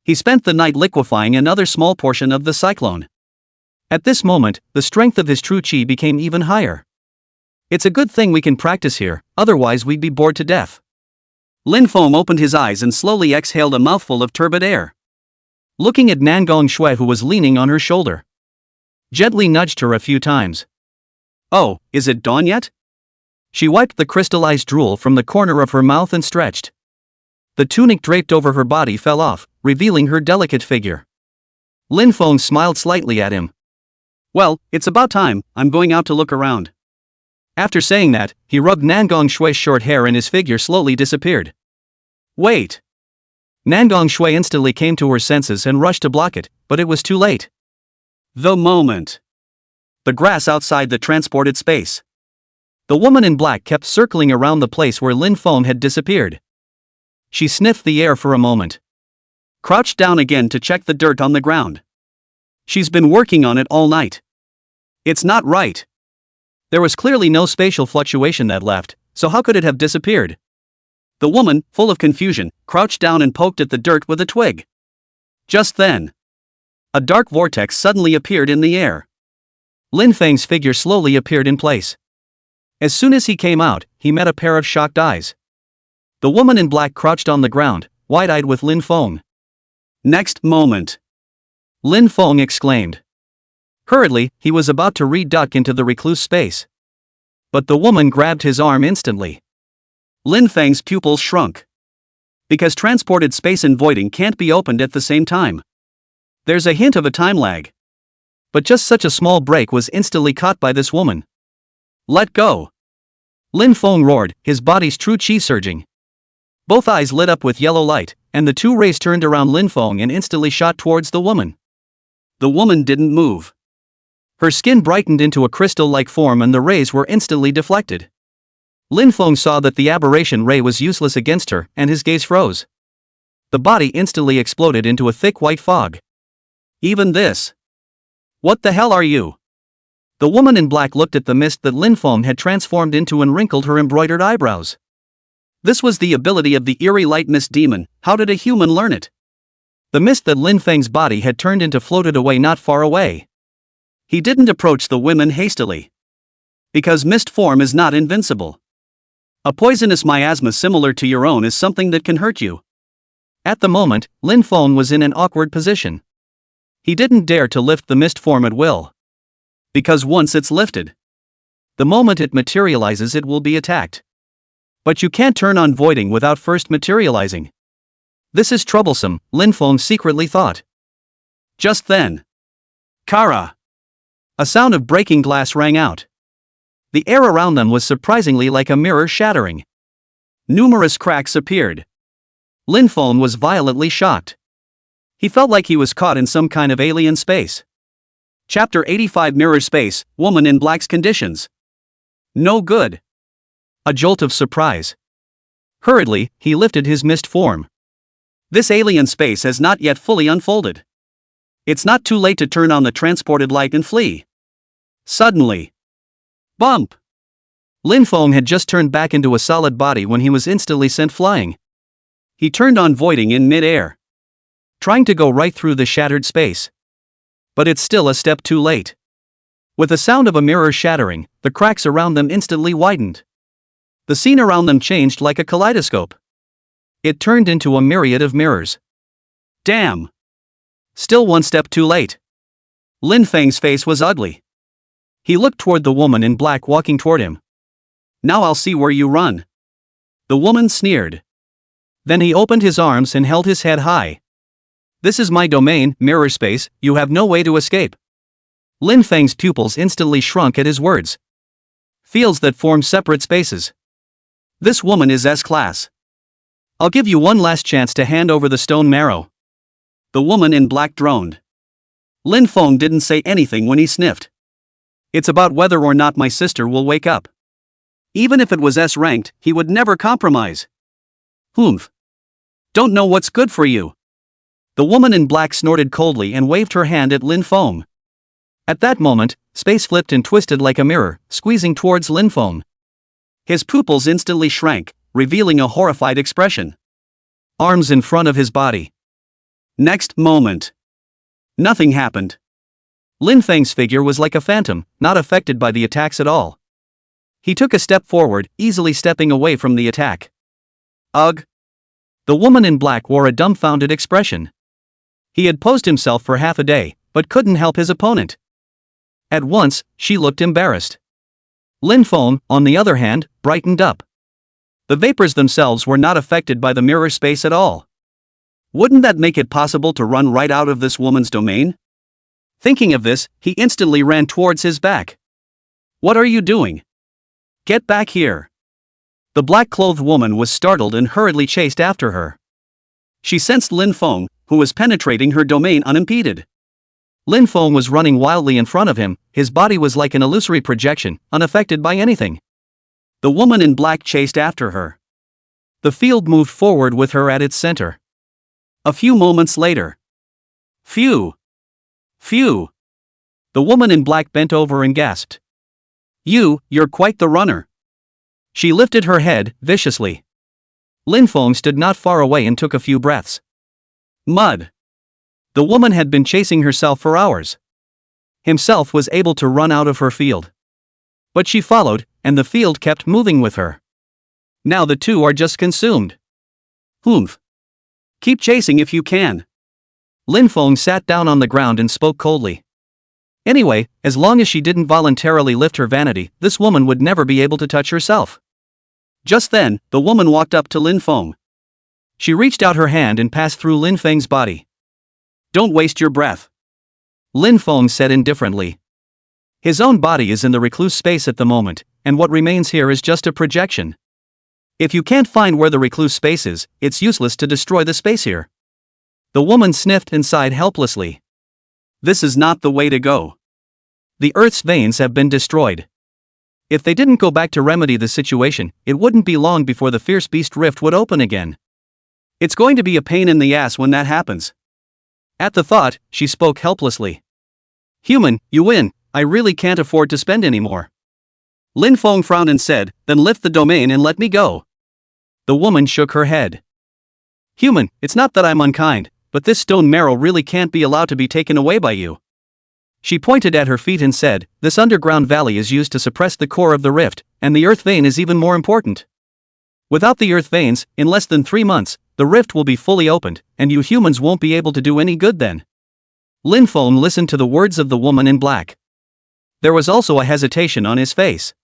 He spent the night liquefying another small portion of the cyclone. At this moment, the strength of his true qi became even higher. It's a good thing we can practice here, otherwise we'd be bored to death. Lin Feng opened his eyes and slowly exhaled a mouthful of turbid air. Looking at Nangong Shui, who was leaning on her shoulder, gently nudged her a few times. "Oh, is it dawn yet?" She wiped the crystallized drool from the corner of her mouth and stretched. The tunic draped over her body fell off, revealing her delicate figure. Lin Feng smiled slightly at him. "Well, it's about time, I'm going out to look around." After saying that, he rubbed Nangong Shui's short hair and his figure slowly disappeared. "Wait!" Nangong Shui instantly came to her senses and rushed to block it, but it was too late. The moment. The grass outside the transported space. The woman in black kept circling around the place where Lin Feng had disappeared. She sniffed the air for a moment, crouched down again to check the dirt on the ground. She's been working on it all night. It's not right. There was clearly no spatial fluctuation that left, so how could it have disappeared? The woman, full of confusion, crouched down and poked at the dirt with a twig. Just then, a dark vortex suddenly appeared in the air. Lin Feng's figure slowly appeared in place. As soon as he came out, he met a pair of shocked eyes. The woman in black crouched on the ground, wide-eyed with Lin Feng. Next moment, Lin Feng exclaimed. Hurriedly, he was about to re-duck into the recluse space. But the woman grabbed his arm instantly. Lin Feng's pupils shrunk. Because transported space and voiding can't be opened at the same time. There's a hint of a time lag. But just such a small break was instantly caught by this woman. "Let go!" Lin Feng roared, his body's true qi surging. Both eyes lit up with yellow light, and the two rays turned around Lin Feng and instantly shot towards the woman. The woman didn't move. Her skin brightened into a crystal-like form and the rays were instantly deflected. Lin Feng saw that the aberration ray was useless against her, and his gaze froze. The body instantly exploded into a thick white fog. Even this. What the hell are you? The woman in black looked at the mist that Lin Feng had transformed into and wrinkled her embroidered eyebrows. This was the ability of the eerie light mist demon. How did a human learn it? The mist that Lin Feng's body had turned into floated away not far away. He didn't approach the women hastily. Because mist form is not invincible. A poisonous miasma similar to your own is something that can hurt you. At the moment, Lin Feng was in an awkward position. He didn't dare to lift the mist form at will. Because once it's lifted, the moment it materializes it will be attacked. But you can't turn on voiding without first materializing. This is troublesome, Lin Feng secretly thought. Just then, Kara! A sound of breaking glass rang out. The air around them was surprisingly like a mirror shattering. Numerous cracks appeared. Lin Feng was violently shocked. He felt like he was caught in some kind of alien space. Chapter 85 Mirror Space, Woman in Black's Conditions. No good. A jolt of surprise. Hurriedly, he lifted his mist form. This alien space has not yet fully unfolded. It's not too late to turn on the transported light and flee. Suddenly. Bump! Lin Feng had just turned back into a solid body when he was instantly sent flying. He turned on voiding in mid-air, trying to go right through the shattered space. But it's still a step too late. With the sound of a mirror shattering, the cracks around them instantly widened. The scene around them changed like a kaleidoscope. It turned into a myriad of mirrors. Damn! Still one step too late. Lin Feng's face was ugly. He looked toward the woman in black walking toward him. Now I'll see where you run. The woman sneered. Then he opened his arms and held his head high. This is my domain, mirror space, you have no way to escape. Lin Feng's pupils instantly shrunk at his words. Fields that form separate spaces. This woman is S-class. I'll give you one last chance to hand over the stone marrow. The woman in black droned. Lin Feng didn't say anything when he sniffed. It's about whether or not my sister will wake up. Even if it was S-ranked, he would never compromise. Humph. Don't know what's good for you. The woman in black snorted coldly and waved her hand at Lin Feng. At that moment, space flipped and twisted like a mirror, squeezing towards Lin Feng. His pupils instantly shrank, revealing a horrified expression. Arms in front of his body. Next moment. Nothing happened. Lin Feng's figure was like a phantom, not affected by the attacks at all. He took a step forward, easily stepping away from the attack. Ugh. The woman in black wore a dumbfounded expression. He had posed himself for half a day, but couldn't help his opponent. At once, she looked embarrassed. Lin Feng, on the other hand, brightened up. The vapors themselves were not affected by the mirror space at all. Wouldn't that make it possible to run right out of this woman's domain? Thinking of this, he instantly ran towards his back. What are you doing? Get back here. The black-clothed woman was startled and hurriedly chased after her. She sensed Lin Feng, who was penetrating her domain unimpeded. Lin Feng was running wildly in front of him, his body was like an illusory projection, unaffected by anything. The woman in black chased after her. The field moved forward with her at its center. A few moments later. Phew! Phew! The woman in black bent over and gasped. You're quite the runner. She lifted her head, viciously. Lin Feng stood not far away and took a few breaths. Mud. The woman had been chasing herself for hours. Himself was able to run out of her field. But she followed, and the field kept moving with her. Now the two are just consumed. Humph. Keep chasing if you can. Lin Feng sat down on the ground and spoke coldly. Anyway, as long as she didn't voluntarily lift her vanity, this woman would never be able to touch herself. Just then, the woman walked up to Lin Feng. She reached out her hand and passed through Lin Feng's body. Don't waste your breath. Lin Feng said indifferently. His own body is in the recluse space at the moment, and what remains here is just a projection. If you can't find where the recluse space is, it's useless to destroy the space here. The woman sniffed and sighed helplessly. This is not the way to go. The Earth's veins have been destroyed. If they didn't go back to remedy the situation, it wouldn't be long before the fierce beast rift would open again. It's going to be a pain in the ass when that happens. At the thought, she spoke helplessly. Human, you win, I really can't afford to spend anymore. Lin Feng frowned and said, then lift the domain and let me go. The woman shook her head. Human, it's not that I'm unkind, but this stone marrow really can't be allowed to be taken away by you. She pointed at her feet and said, this underground valley is used to suppress the core of the rift, and the earth vein is even more important. Without the earth veins, in less than 3 months, the rift will be fully opened, and you humans won't be able to do any good then. Lin Feng listened to the words of the woman in black. There was also a hesitation on his face.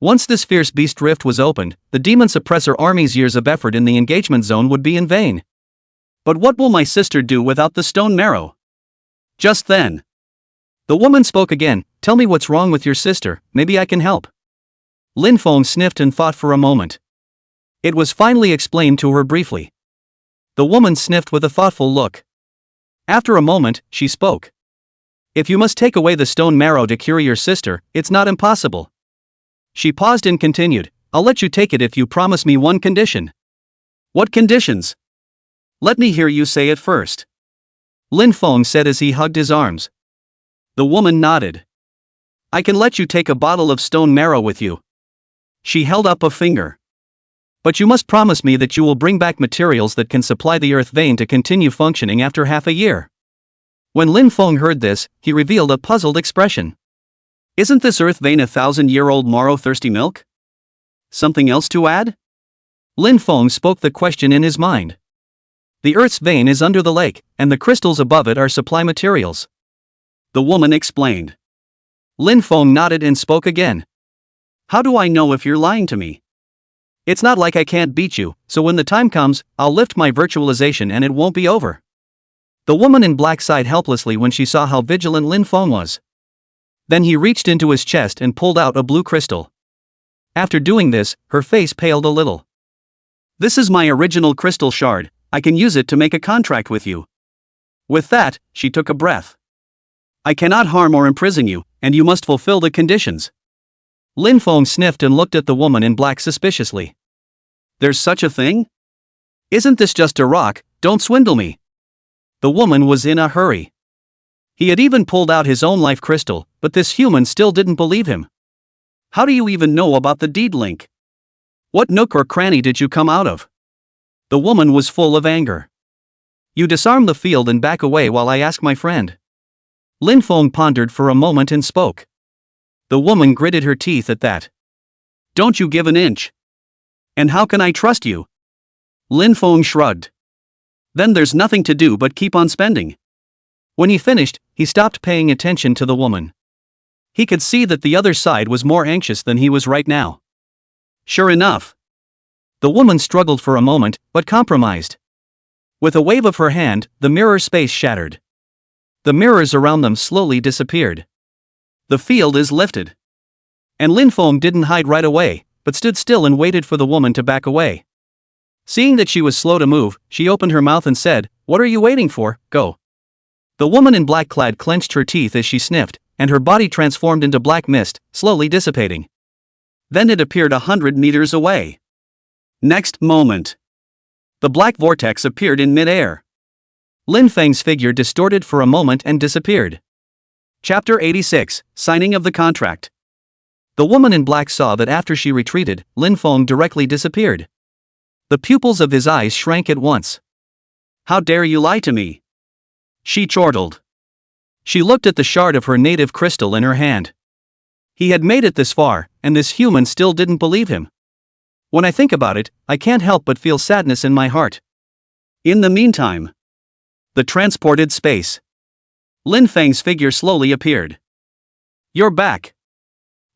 Once this fierce beast rift was opened, the demon suppressor army's years of effort in the engagement zone would be in vain. But what will my sister do without the stone marrow? Just then. The woman spoke again, tell me what's wrong with your sister, maybe I can help. Lin Feng sniffed and thought for a moment. It was finally explained to her briefly. The woman sniffed with a thoughtful look. After a moment, she spoke. If you must take away the stone marrow to cure your sister, it's not impossible. She paused and continued, I'll let you take it if you promise me one condition. What conditions? Let me hear you say it first. Lin Feng said as he hugged his arms. The woman nodded. I can let you take a bottle of stone marrow with you. She held up a finger. But you must promise me that you will bring back materials that can supply the earth vein to continue functioning after half a year. When Lin Feng heard this, he revealed a puzzled expression. Isn't this earth vein 1,000-year-old Moro thirsty milk? Something else to add? Lin Feng spoke the question in his mind. The earth's vein is under the lake, and the crystals above it are supply materials. The woman explained. Lin Feng nodded and spoke again. How do I know if you're lying to me? It's not like I can't beat you, so when the time comes, I'll lift my virtualization and it won't be over. The woman in black sighed helplessly when she saw how vigilant Lin Feng was. Then he reached into his chest and pulled out a blue crystal. After doing this, her face paled a little. This is my original crystal shard, I can use it to make a contract with you. With that, she took a breath. I cannot harm or imprison you, and you must fulfill the conditions. Lin Feng sniffed and looked at the woman in black suspiciously. There's such a thing? Isn't this just a rock? Don't swindle me. The woman was in a hurry. He had even pulled out his own life crystal, but this human still didn't believe him. How do you even know about the deed link? What nook or cranny did you come out of? The woman was full of anger. You disarm the field and back away while I ask my friend. Lin Feng pondered for a moment and spoke. The woman gritted her teeth at that. Don't you give an inch. And how can I trust you? Lin Feng shrugged. Then there's nothing to do but keep on spending. When he finished, he stopped paying attention to the woman. He could see that the other side was more anxious than he was right now. Sure enough. The woman struggled for a moment, but compromised. With a wave of her hand, the mirror space shattered. The mirrors around them slowly disappeared. The field is lifted. And Lin Feng didn't hide right away, but stood still and waited for the woman to back away. Seeing that she was slow to move, she opened her mouth and said, "What are you waiting for? Go." The woman in black clad clenched her teeth as she sniffed, and her body transformed into black mist, slowly dissipating. Then it appeared 100 meters away. Next moment, the black vortex appeared in midair. Lin Feng's figure distorted for a moment and disappeared. Chapter 86, Signing of the Contract. The woman in black saw that after she retreated, Lin Feng directly disappeared. The pupils of his eyes shrank at once. How dare you lie to me? She chortled. She looked at the shard of her native crystal in her hand. He had made it this far, and this human still didn't believe him. When I think about it, I can't help but feel sadness in my heart. In the meantime, the transported space. Lin Feng's figure slowly appeared. You're back.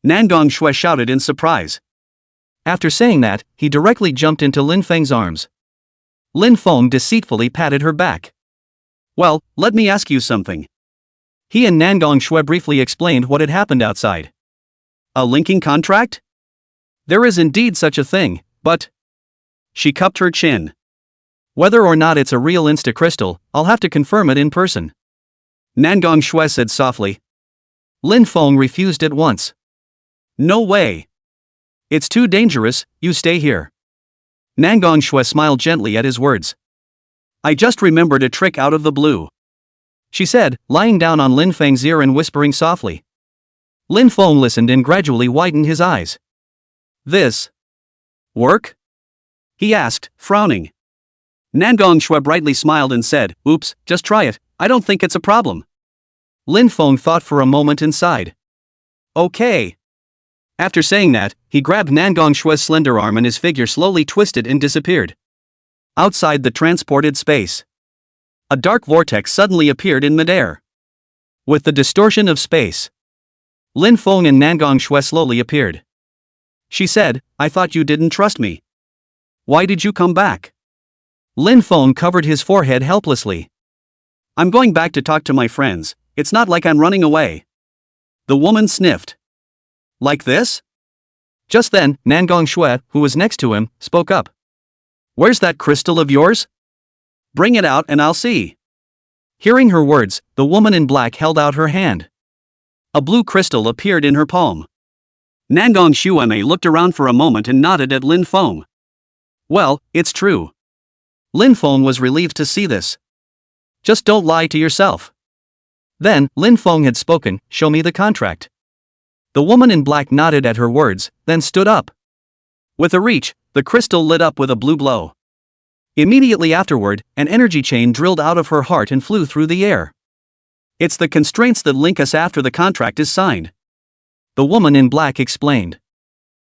Nangong Shui shouted in surprise. After saying that, he directly jumped into Lin Feng's arms. Lin Feng deceitfully patted her back. Well, let me ask you something. He and Nangong Shui briefly explained what had happened outside. A linking contract? There is indeed such a thing, but... She cupped her chin. Whether or not it's a real insta-crystal, I'll have to confirm it in person. Nangong Shui said softly. Lin Feng refused at once. No way. It's too dangerous, you stay here. Nangong Shui smiled gently at his words. I just remembered a trick out of the blue, she said, lying down on Lin Feng's ear and whispering softly. Lin Feng listened and gradually widened his eyes. This work? He asked, frowning. Nangong Shui brightly smiled and said, Oops, just try it, I don't think it's a problem. Lin Feng thought for a moment and sighed. Okay. After saying that, he grabbed Nangong Shui's slender arm and his figure slowly twisted and disappeared. Outside the transported space, a dark vortex suddenly appeared in midair. With the distortion of space, Lin Feng and Nangong Shui slowly appeared. She said, I thought you didn't trust me. Why did you come back? Lin Feng covered his forehead helplessly. I'm going back to talk to my friends, it's not like I'm running away. The woman sniffed. Like this? Just then, Nangong Shui, who was next to him, spoke up. Where's that crystal of yours? Bring it out and I'll see. Hearing her words, the woman in black held out her hand. A blue crystal appeared in her palm. Nangong Shui looked around for a moment and nodded at Lin Feng. Well, it's true. Lin Feng was relieved to see this. Just don't lie to yourself. Then, Lin Feng had spoken, show me the contract. The woman in black nodded at her words, then stood up. With a reach, the crystal lit up with a blue glow. Immediately afterward, an energy chain drilled out of her heart and flew through the air. It's the constraints that link us after the contract is signed. The woman in black explained.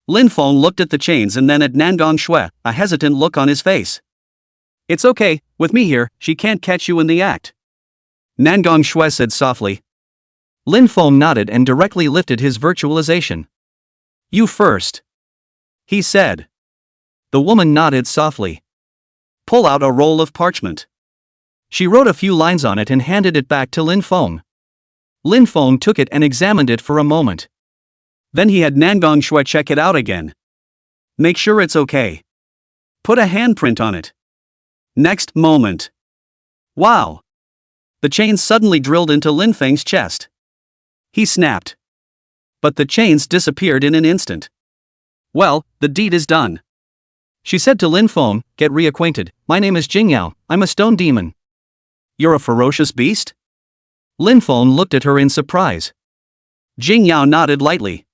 Lin Feng looked at the chains and then at Nangong Shui, a hesitant look on his face. It's okay, with me here, she can't catch you in the act. Nangong Shui said softly. Lin Feng nodded and directly lifted his virtualization. You first. He said. The woman nodded softly. Pull out a roll of parchment. She wrote a few lines on it and handed it back to Lin Feng. Lin Feng took it and examined it for a moment. Then he had Nangong Shui check it out again. Make sure it's okay. Put a handprint on it. Next moment. Wow! The chains suddenly drilled into Lin Feng's chest. He snapped. But the chains disappeared in an instant. Well, the deed is done. She said to Lin Feng, get reacquainted, my name is Jingyao, I'm a stone demon. You're a ferocious beast? Lin Feng looked at her in surprise. Jingyao nodded lightly.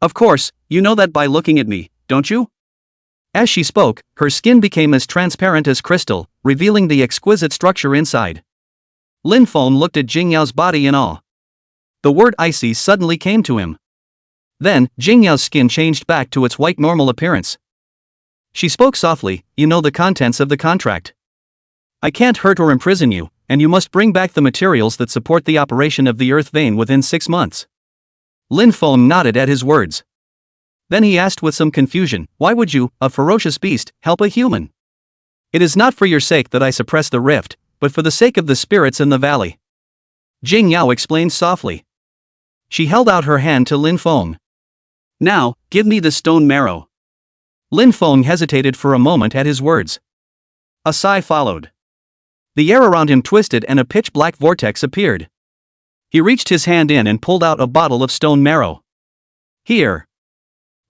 Of course, you know that by looking at me, don't you? As she spoke, her skin became as transparent as crystal, revealing the exquisite structure inside. Lin Feng looked at Jingyao's body in awe. The word icy suddenly came to him. Then, Jingyao's skin changed back to its white normal appearance. She spoke softly, you know the contents of the contract. I can't hurt or imprison you, and you must bring back the materials that support the operation of the Earth vein within 6 months. Lin Feng nodded at his words. Then he asked with some confusion, why would you, a ferocious beast, help a human? It is not for your sake that I suppress the rift, but for the sake of the spirits in the valley. Jingyao explained softly. She held out her hand to Lin Feng. Now, give me the stone marrow. Lin Feng hesitated for a moment at his words. A sigh followed. The air around him twisted and a pitch-black vortex appeared. He reached his hand in and pulled out a bottle of stone marrow. Here.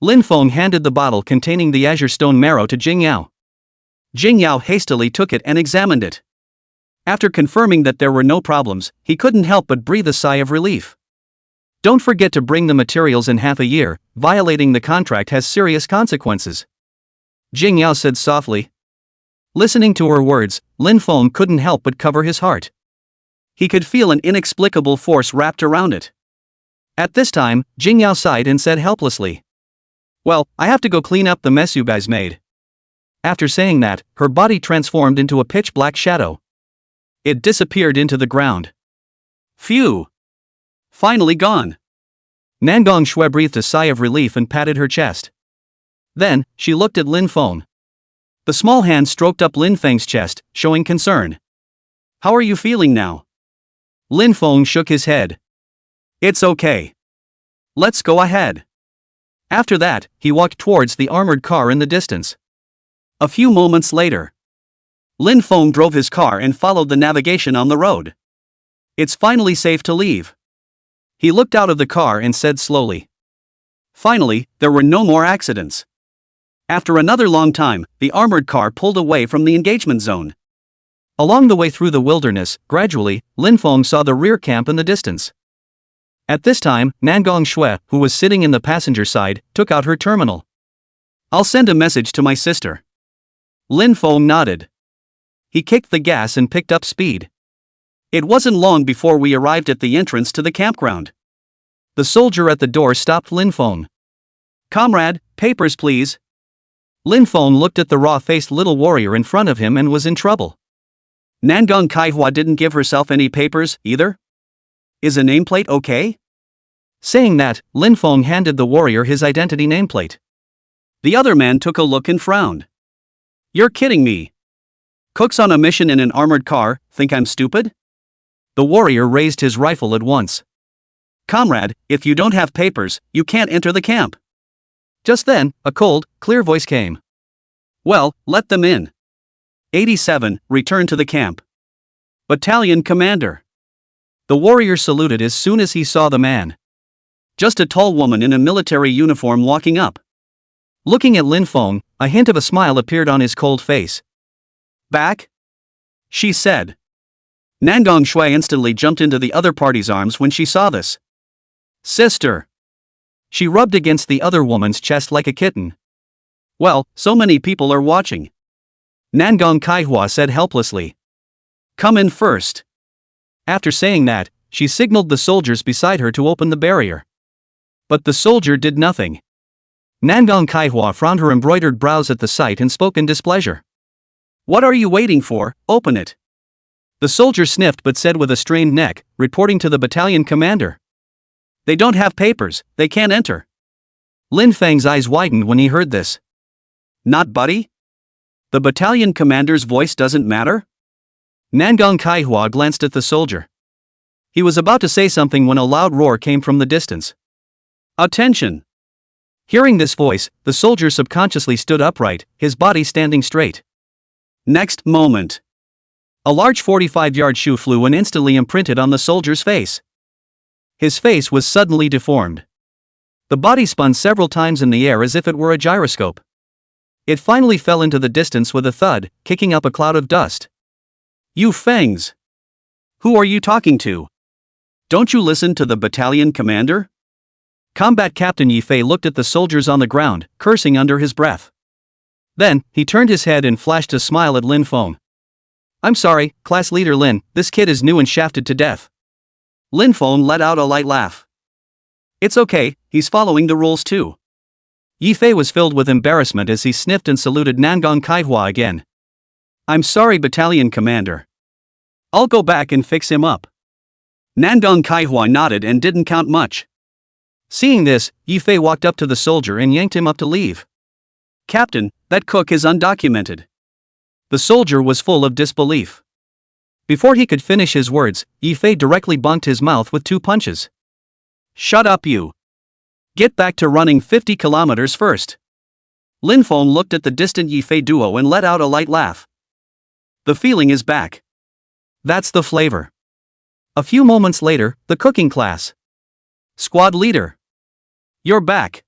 Lin Feng handed the bottle containing the azure stone marrow to Jingyao. Jingyao hastily took it and examined it. After confirming that there were no problems, he couldn't help but breathe a sigh of relief. Don't forget to bring the materials in half a year, violating the contract has serious consequences. Jingyao said softly. Listening to her words, Lin Feng couldn't help but cover his heart. He could feel an inexplicable force wrapped around it. At this time, Jingyao sighed and said helplessly. Well, I have to go clean up the mess you guys made. After saying that, her body transformed into a pitch-black shadow. It disappeared into the ground. Phew! Finally gone. Nangong Shui breathed a sigh of relief and patted her chest. Then, she looked at Lin Feng. The small hand stroked up Lin Feng's chest, showing concern. How are you feeling now? Lin Feng shook his head. It's okay. Let's go ahead. After that, he walked towards the armored car in the distance. A few moments later, Lin Feng drove his car and followed the navigation on the road. It's finally safe to leave. He looked out of the car and said slowly. Finally, there were no more accidents. After another long time, the armored car pulled away from the engagement zone. Along the way through the wilderness, gradually, Lin Feng saw the rear camp in the distance. At this time, Nangong Shui, who was sitting in the passenger side, took out her terminal. I'll send a message to my sister. Lin Feng nodded. He kicked the gas and picked up speed. It wasn't long before we arrived at the entrance to the campground. The soldier at the door stopped Lin Feng. Comrade, papers please. Lin Feng looked at the raw-faced little warrior in front of him and was in trouble. Nangong Kaihua didn't give herself any papers, either? Is a nameplate okay? Saying that, Lin Feng handed the warrior his identity nameplate. The other man took a look and frowned. You're kidding me. Cooks on a mission in an armored car, think I'm stupid? The warrior raised his rifle at once. Comrade, if you don't have papers, you can't enter the camp. Just then, a cold, clear voice came. Well, let them in. 87, return to the camp. Battalion Commander. The warrior saluted as soon as he saw the man. Just a tall woman in a military uniform walking up. Looking at Lin Feng, a hint of a smile appeared on his cold face. Back? She said. Nangong Shui instantly jumped into the other party's arms when she saw this. Sister. She rubbed against the other woman's chest like a kitten. Well, so many people are watching. Nangong Kaihua said helplessly. Come in first. After saying that, she signaled the soldiers beside her to open the barrier. But the soldier did nothing. Nangong Kaihua frowned her embroidered brows at the sight and spoke in displeasure. "What are you waiting for? Open it." The soldier sniffed but said with a strained neck, reporting to the battalion commander. "They don't have papers, they can't enter." Lin Feng's eyes widened when he heard this. "Not buddy? The battalion commander's voice doesn't matter?" Nangong Kaihua glanced at the soldier. He was about to say something when a loud roar came from the distance. "Attention!" Hearing this voice, the soldier subconsciously stood upright, his body standing straight. Next moment, a large 45-yard shoe flew and instantly imprinted on the soldier's face. His face was suddenly deformed. The body spun several times in the air as if it were a gyroscope. It finally fell into the distance with a thud, kicking up a cloud of dust. "You Fangs! Who are you talking to? Don't you listen to the battalion commander?" Combat Captain Yifei looked at the soldiers on the ground, cursing under his breath. Then, he turned his head and flashed a smile at Lin Feng. "I'm sorry, Class Leader Lin, this kid is new and shafted to death." Lin Feng let out a light laugh. "It's okay, he's following the rules too." Yifei was filled with embarrassment as he sniffed and saluted Nangong Kaihua again. "I'm sorry, Battalion Commander. I'll go back and fix him up." Nangong Kaihua nodded and didn't count much. Seeing this, Yifei walked up to the soldier and yanked him up to leave. "Captain, that cook is undocumented." The soldier was full of disbelief. Before he could finish his words, Yifei directly bunked his mouth with 2 punches. "Shut up you! Get back to running 50 kilometers first." Lin Feng looked at the distant Yifei duo and let out a light laugh. "The feeling is back. That's the flavor." A few moments later, the cooking class. "Squad leader. You're back."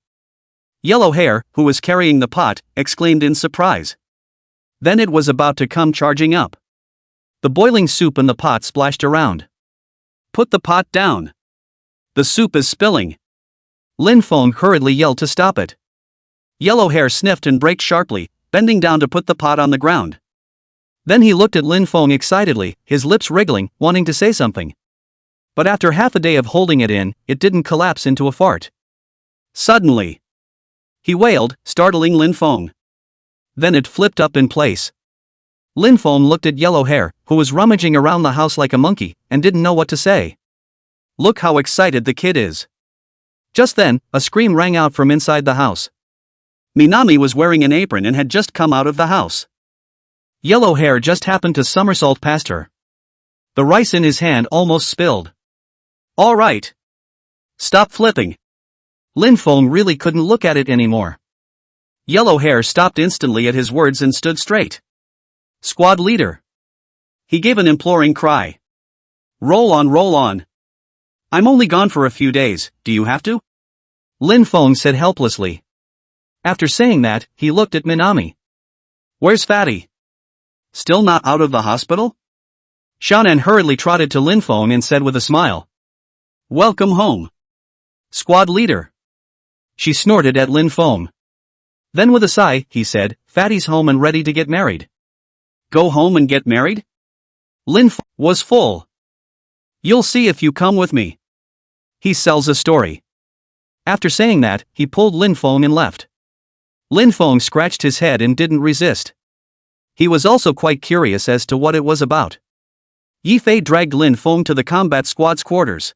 Yellow Hair, who was carrying the pot, exclaimed in surprise. Then it was about to come charging up. The boiling soup in the pot splashed around. "Put the pot down. The soup is spilling." Lin Feng hurriedly yelled to stop it. Yellow Hair sniffed and braked sharply, bending down to put the pot on the ground. Then he looked at Lin Feng excitedly, his lips wriggling, wanting to say something. But after half a day of holding it in, it didn't collapse into a fart. Suddenly, he wailed, startling Lin Feng. Then it flipped up in place. Lin Feng looked at Yellow Hair, who was rummaging around the house like a monkey, and didn't know what to say. "Look how excited the kid is." Just then, a scream rang out from inside the house. Minami was wearing an apron and had just come out of the house. Yellow Hair just happened to somersault past her. The rice in his hand almost spilled. "All right. Stop flipping." Lin Feng really couldn't look at it anymore. Yellow Hair stopped instantly at his words and stood straight. "Squad leader." He gave an imploring cry. Roll on. I'm only gone for a few days, do you have to?" Lin Feng said helplessly. After saying that, he looked at Minami. "Where's Fatty? Still not out of the hospital?" Shannon hurriedly trotted to Lin Feng and said with a smile. "Welcome home, squad leader." She snorted at Lin Feng. Then with a sigh, he said, "Fatty's home and ready to get married." "Go home and get married?" Lin Feng was full. "You'll see if you come with me. He sells a story." After saying that, he pulled Lin Feng and left. Lin Feng scratched his head and didn't resist. He was also quite curious as to what it was about. Yifei dragged Lin Feng to the combat squad's quarters.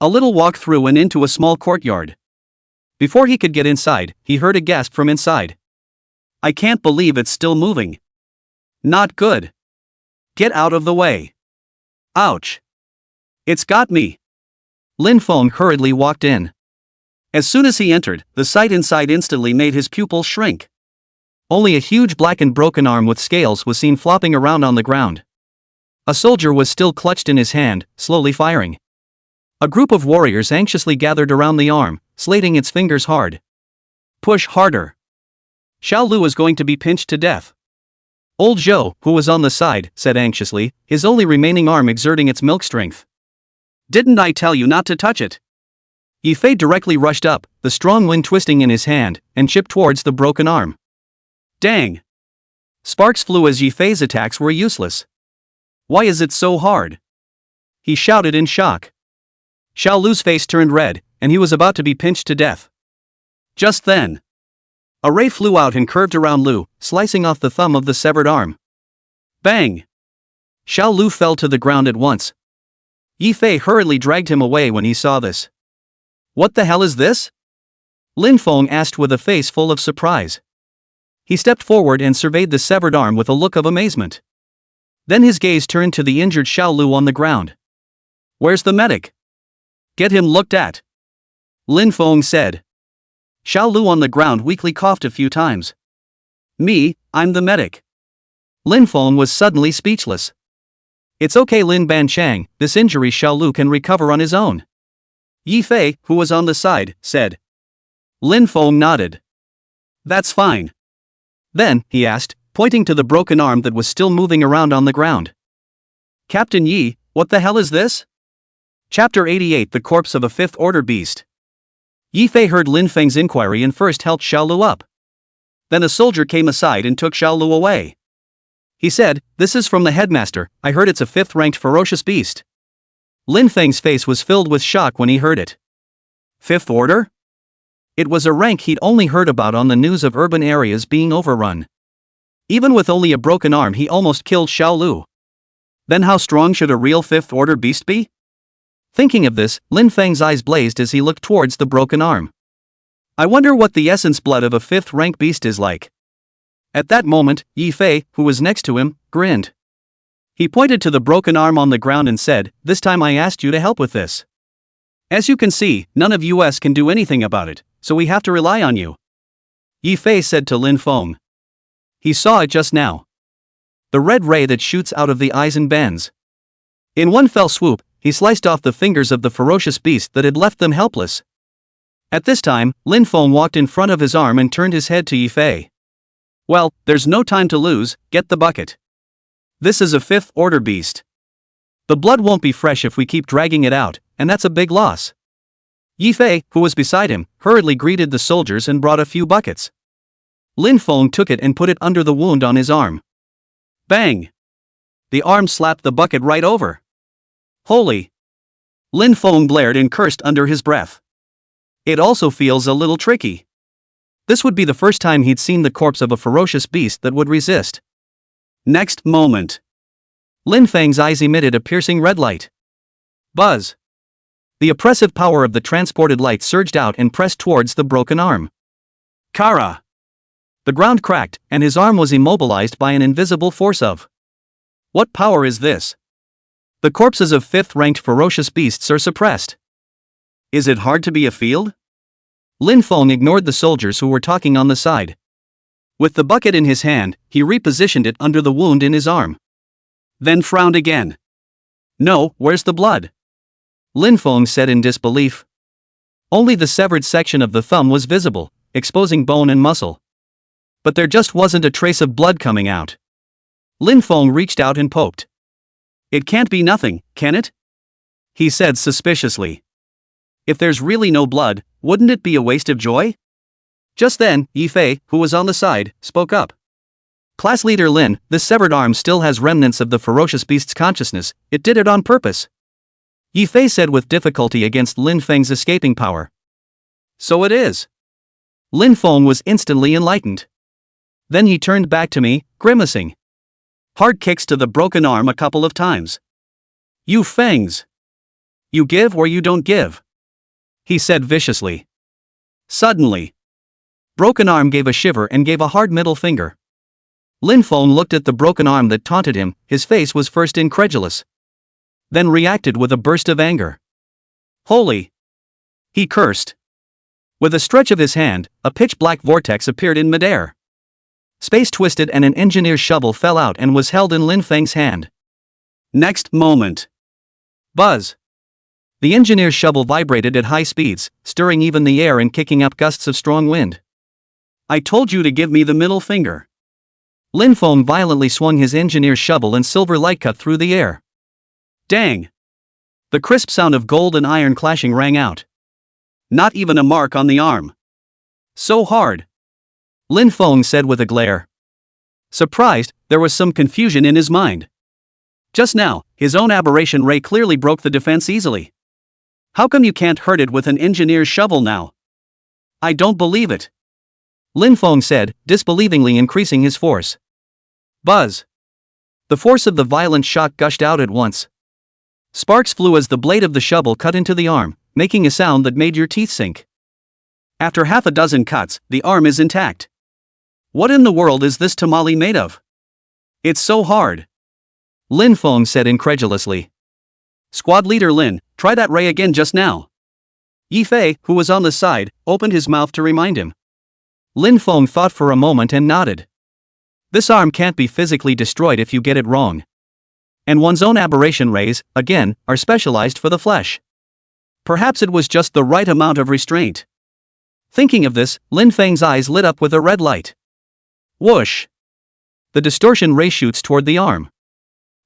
A little walk through and into a small courtyard. Before he could get inside, he heard a gasp from inside. "I can't believe it's still moving. Not good. Get out of the way. Ouch. It's got me." Lin Feng hurriedly walked in. As soon as he entered, the sight inside instantly made his pupils shrink. Only a huge black and broken arm with scales was seen flopping around on the ground. A soldier was still clutched in his hand, slowly firing. A group of warriors anxiously gathered around the arm, slating its fingers hard. "Push harder. Xiao Lu is going to be pinched to death." Old Zhou, who was on the side, said anxiously, his only remaining arm exerting its milk strength. "Didn't I tell you not to touch it?" Yifei directly rushed up, the strong wind twisting in his hand, and chipped towards the broken arm. Dang! Sparks flew as Yifei's attacks were useless. "Why is it so hard?" he shouted in shock. Xiao Lu's face turned red, and he was about to be pinched to death. Just then, a ray flew out and curved around Lu, slicing off the thumb of the severed arm. Bang! Xiao Lu fell to the ground at once. Yi Fei hurriedly dragged him away when he saw this. What the hell is this? Lin Feng asked with a face full of surprise. He stepped forward and surveyed the severed arm with a look of amazement. Then his gaze turned to the injured Xiao Lu on the ground. Where's the medic? Get him looked at. Lin Feng said. Xiao Lu on the ground weakly coughed a few times. Me, I'm the medic. Lin Feng was suddenly speechless. It's okay Lin Banchang, this injury Xiao Lu can recover on his own. Yi Fei, who was on the side, said. Lin Feng nodded. That's fine. Then, he asked, pointing to the broken arm that was still moving around on the ground. Captain Yi, what the hell is this? Chapter 88 The Corpse of a Fifth Order Beast. Yi Fei heard Lin Feng's inquiry and first helped Xiao Lu up. Then a soldier came aside and took Xiao Lu away. He said, This is from the headmaster, I heard it's a fifth-ranked ferocious beast. Lin Feng's face was filled with shock when he heard it. Fifth Order? It was a rank he'd only heard about on the news of urban areas being overrun. Even with only a broken arm he almost killed Xiao Lu. Then how strong should a real Fifth Order beast be? Thinking of this, Lin Feng's eyes blazed as he looked towards the broken arm. I wonder what the essence blood of a fifth-rank beast is like. At that moment, Yi Fei, who was next to him, grinned. He pointed to the broken arm on the ground and said, This time I asked you to help with this. As you can see, none of us can do anything about it, so we have to rely on you. Yi Fei said to Lin Feng. He saw it just now. The red ray that shoots out of the eyes and bends. In one fell swoop, he sliced off the fingers of the ferocious beast that had left them helpless. At this time, Lin Feng walked in front of his arm and turned his head to Yi Fei. Well, there's no time to lose, get the bucket. This is a Fifth Order beast. The blood won't be fresh if we keep dragging it out, and that's a big loss. Yi Fei, who was beside him, hurriedly greeted the soldiers and brought a few buckets. Lin Feng took it and put it under the wound on his arm. Bang! The arm slapped the bucket right over. Holy! Lin Feng blared and cursed under his breath. It also feels a little tricky. This would be the first time he'd seen the corpse of a ferocious beast that would resist. Next moment. Lin Feng's eyes emitted a piercing red light. Buzz! The oppressive power of the transported light surged out and pressed towards the broken arm. Kara! The ground cracked, and his arm was immobilized by an invisible force of. What power is this? The corpses of fifth-ranked ferocious beasts are suppressed. Is it hard to be a field? Lin Feng ignored the soldiers who were talking on the side. With the bucket in his hand, he repositioned it under the wound in his arm. Then frowned again. No, where's the blood? Lin Feng said in disbelief. Only the severed section of the thumb was visible, exposing bone and muscle. But there just wasn't a trace of blood coming out. Lin Feng reached out and poked. It can't be nothing, can it? He said suspiciously. If there's really no blood, wouldn't it be a waste of joy? Just then, Yi Fei, who was on the side, spoke up. Class leader Lin, this severed arm still has remnants of the ferocious beast's consciousness, it did it on purpose. Yi Fei said with difficulty against Lin Feng's escaping power. So it is. Lin Feng was instantly enlightened. Then he turned back to me, grimacing. Hard kicks to the broken arm a couple of times. You Fengs! You give or you don't give. He said viciously. Suddenly, broken arm gave a shiver and gave a hard middle finger. Lin Feng looked at the broken arm that taunted him, his face was first incredulous. Then reacted with a burst of anger. Holy! He cursed. With a stretch of his hand, a pitch-black vortex appeared in midair. Space twisted and an engineer's shovel fell out and was held in Lin Feng's hand. Next moment. Buzz! The engineer's shovel vibrated at high speeds, stirring even the air and kicking up gusts of strong wind. I told you to give me the middle finger. Lin Feng violently swung his engineer's shovel and silver light cut through the air. Dang! The crisp sound of gold and iron clashing rang out. Not even a mark on the arm. So hard. Lin Feng said with a glare. Surprised, there was some confusion in his mind. Just now, his own aberration ray clearly broke the defense easily. How come you can't hurt it with an engineer's shovel now? I don't believe it. Lin Feng said, disbelievingly increasing his force. Buzz. The force of the violent shock gushed out at once. Sparks flew as the blade of the shovel cut into the arm, making a sound that made your teeth sink. After half a dozen cuts, the arm is intact. What in the world is this tamale made of? It's so hard. Lin Feng said incredulously. Squad leader Lin, try that ray again just now. Yi Fei, who was on the side, opened his mouth to remind him. Lin Feng thought for a moment and nodded. This arm can't be physically destroyed if you get it wrong. And one's own aberration rays, again, are specialized for the flesh. Perhaps it was just the right amount of restraint. Thinking of this, Lin Feng's eyes lit up with a red light. Whoosh! The distortion ray shoots toward the arm.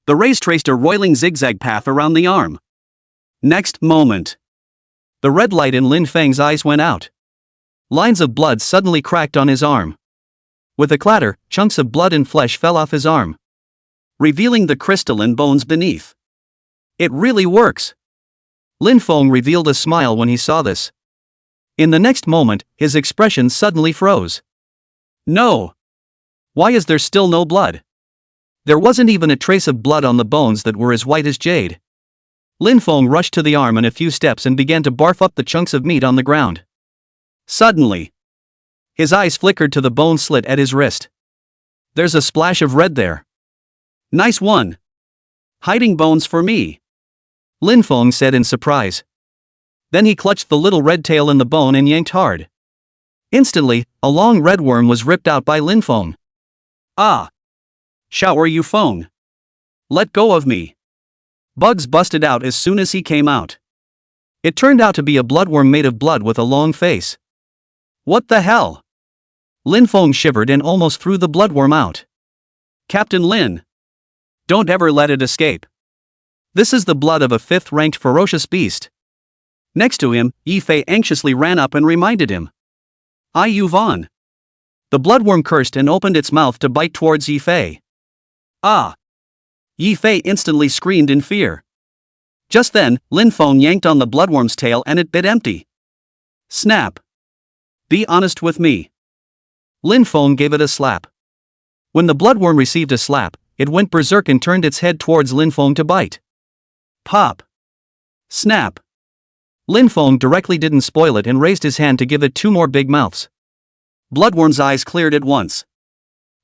The rays traced a roiling zigzag path around the arm. Next moment, the red light in Lin Feng's eyes went out. Lines of blood suddenly cracked on his arm. With a clatter, chunks of blood and flesh fell off his arm, revealing the crystalline bones beneath. It really works. Lin Feng revealed a smile when he saw this. In the next moment, his expression suddenly froze. No. Why is there still no blood? There wasn't even a trace of blood on the bones that were as white as jade. Lin Feng rushed to the arm in a few steps and began to barf up the chunks of meat on the ground. Suddenly, his eyes flickered to the bone slit at his wrist. There's a splash of red there. Nice one. Hiding bones for me, Lin Feng said in surprise. Then he clutched the little red tail in the bone and yanked hard. Instantly, a long red worm was ripped out by Lin Feng. Ah! Shower you Feng. Let go of me. Bugs busted out as soon as he came out. It turned out to be a bloodworm made of blood with a long face. What the hell? Lin Feng shivered and almost threw the bloodworm out. Captain Lin, don't ever let it escape. This is the blood of a 5th-ranked ferocious beast. Next to him, Yi Fei anxiously ran up and reminded him. Yu Van. The bloodworm cursed and opened its mouth to bite towards Yi Fei. Ah! Yi Fei instantly screamed in fear. Just then, Lin Feng yanked on the bloodworm's tail and it bit empty. Snap. Be honest with me. Lin Feng gave it a slap. When the bloodworm received a slap, it went berserk and turned its head towards Lin Feng to bite. Pop. Snap. Lin Feng directly didn't spoil it and raised his hand to give it 2 more big mouths. Bloodworm's eyes cleared at once.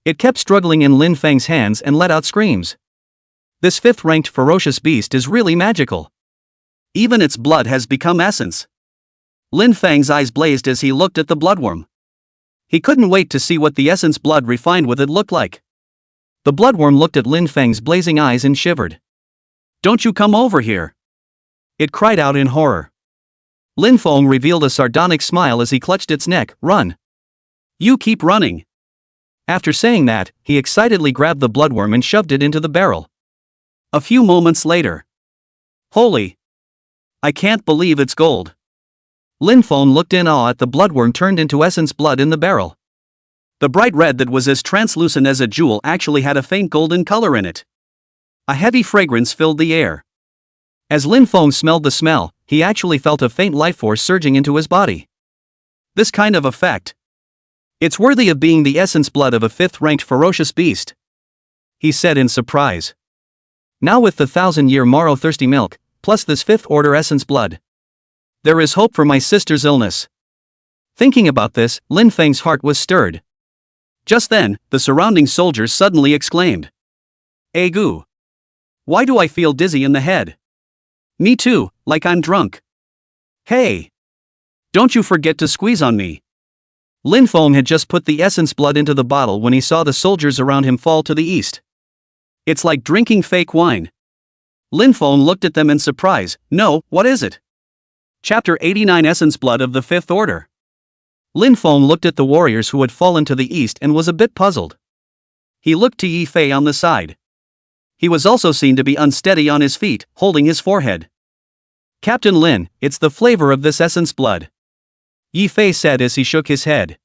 It kept struggling in Lin Feng's hands and let out screams. This 5th-ranked ferocious beast is really magical. Even its blood has become essence. Lin Feng's eyes blazed as he looked at the bloodworm. He couldn't wait to see what the essence blood refined with it looked like. The bloodworm looked at Lin Feng's blazing eyes and shivered. Don't you come over here! It cried out in horror. Lin Feng revealed a sardonic smile as he clutched its neck. Run! You keep running! After saying that, he excitedly grabbed the bloodworm and shoved it into the barrel. A few moments later. Holy! I can't believe it's gold. Lin Feng looked in awe at the bloodworm turned into essence blood in the barrel. The bright red that was as translucent as a jewel actually had a faint golden color in it. A heavy fragrance filled the air. As Lin Feng smelled the smell, he actually felt a faint life force surging into his body. This kind of effect. It's worthy of being the essence blood of a 5th-ranked ferocious beast, he said in surprise. Now with the 1,000-year marrow thirsty milk, plus this 5th-order essence blood, there is hope for my sister's illness. Thinking about this, Lin Feng's heart was stirred. Just then, the surrounding soldiers suddenly exclaimed. Agu! Why do I feel dizzy in the head? Me too, like I'm drunk. Hey! Don't you forget to squeeze on me. Lin Feng had just put the essence blood into the bottle when he saw the soldiers around him fall to the east. It's like drinking fake wine. Lin Feng looked at them in surprise. No, what is it? Chapter 89 Essence Blood of the 5th Order. Lin Feng looked at the warriors who had fallen to the east and was a bit puzzled. He looked to Yi Fei on the side. He was also seen to be unsteady on his feet, holding his forehead. Captain Lin, it's the flavor of this essence blood, Yi Fei said as he shook his head.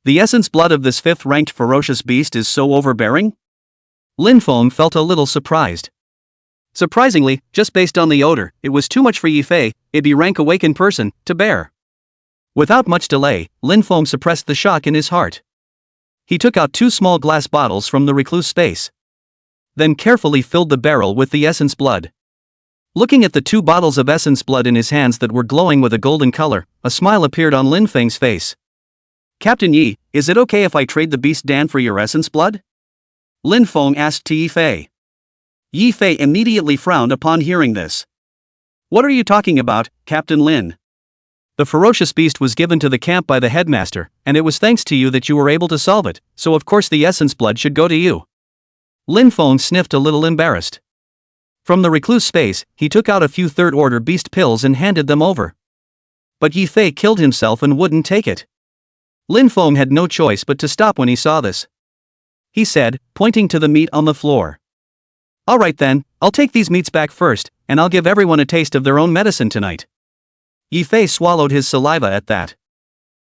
The essence blood of this 5th-ranked ferocious beast is so overbearing? Lin Feng felt a little surprised. Surprisingly, just based on the odor, it was too much for Yifei, a B-rank awakened person, to bear. Without much delay, Lin Feng suppressed the shock in his heart. He took out 2 small glass bottles from the recluse space. Then carefully filled the barrel with the essence blood. Looking at the 2 bottles of essence blood in his hands that were glowing with a golden color, a smile appeared on Lin Feng's face. "Captain Yi, is it okay if I trade the beast Dan for your essence blood?" Lin Feng asked to Yifei. Yifei immediately frowned upon hearing this. "What are you talking about, Captain Lin? The ferocious beast was given to the camp by the headmaster, and it was thanks to you that you were able to solve it, so of course the essence blood should go to you." Lin Feng sniffed a little embarrassed. From the recluse space, he took out a few third-order beast pills and handed them over. But Yifei killed himself and wouldn't take it. Lin Feng had no choice but to stop when he saw this. He said, pointing to the meat on the floor. "Alright then, I'll take these meats back first, and I'll give everyone a taste of their own medicine tonight." Yifei swallowed his saliva at that.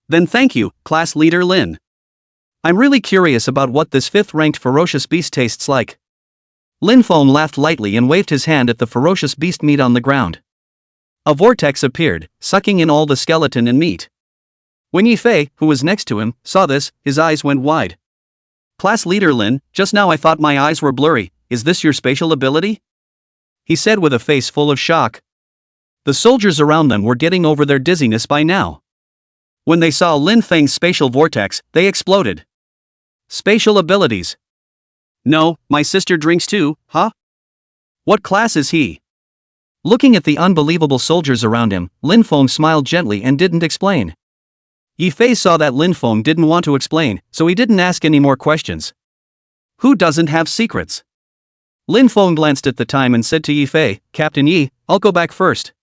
"Then thank you, class leader Lin. I'm really curious about what this 5th-ranked ferocious beast tastes like." Lin Feng laughed lightly and waved his hand at the ferocious beast meat on the ground. A vortex appeared, sucking in all the skeleton and meat. When Yifei, who was next to him, saw this, his eyes went wide. "Class leader Lin, just now I thought my eyes were blurry, is this your spatial ability?" he said with a face full of shock. The soldiers around them were getting over their dizziness by now. When they saw Lin Feng's spatial vortex, they exploded. Spatial abilities. "No, my sister drinks too, huh? What class is he?" Looking at the unbelievable soldiers around him, Lin Feng smiled gently and didn't explain. Yifei saw that Lin Feng didn't want to explain, so he didn't ask any more questions. Who doesn't have secrets? Lin Feng glanced at the time and said to Yifei, "Captain Yi, I'll go back first."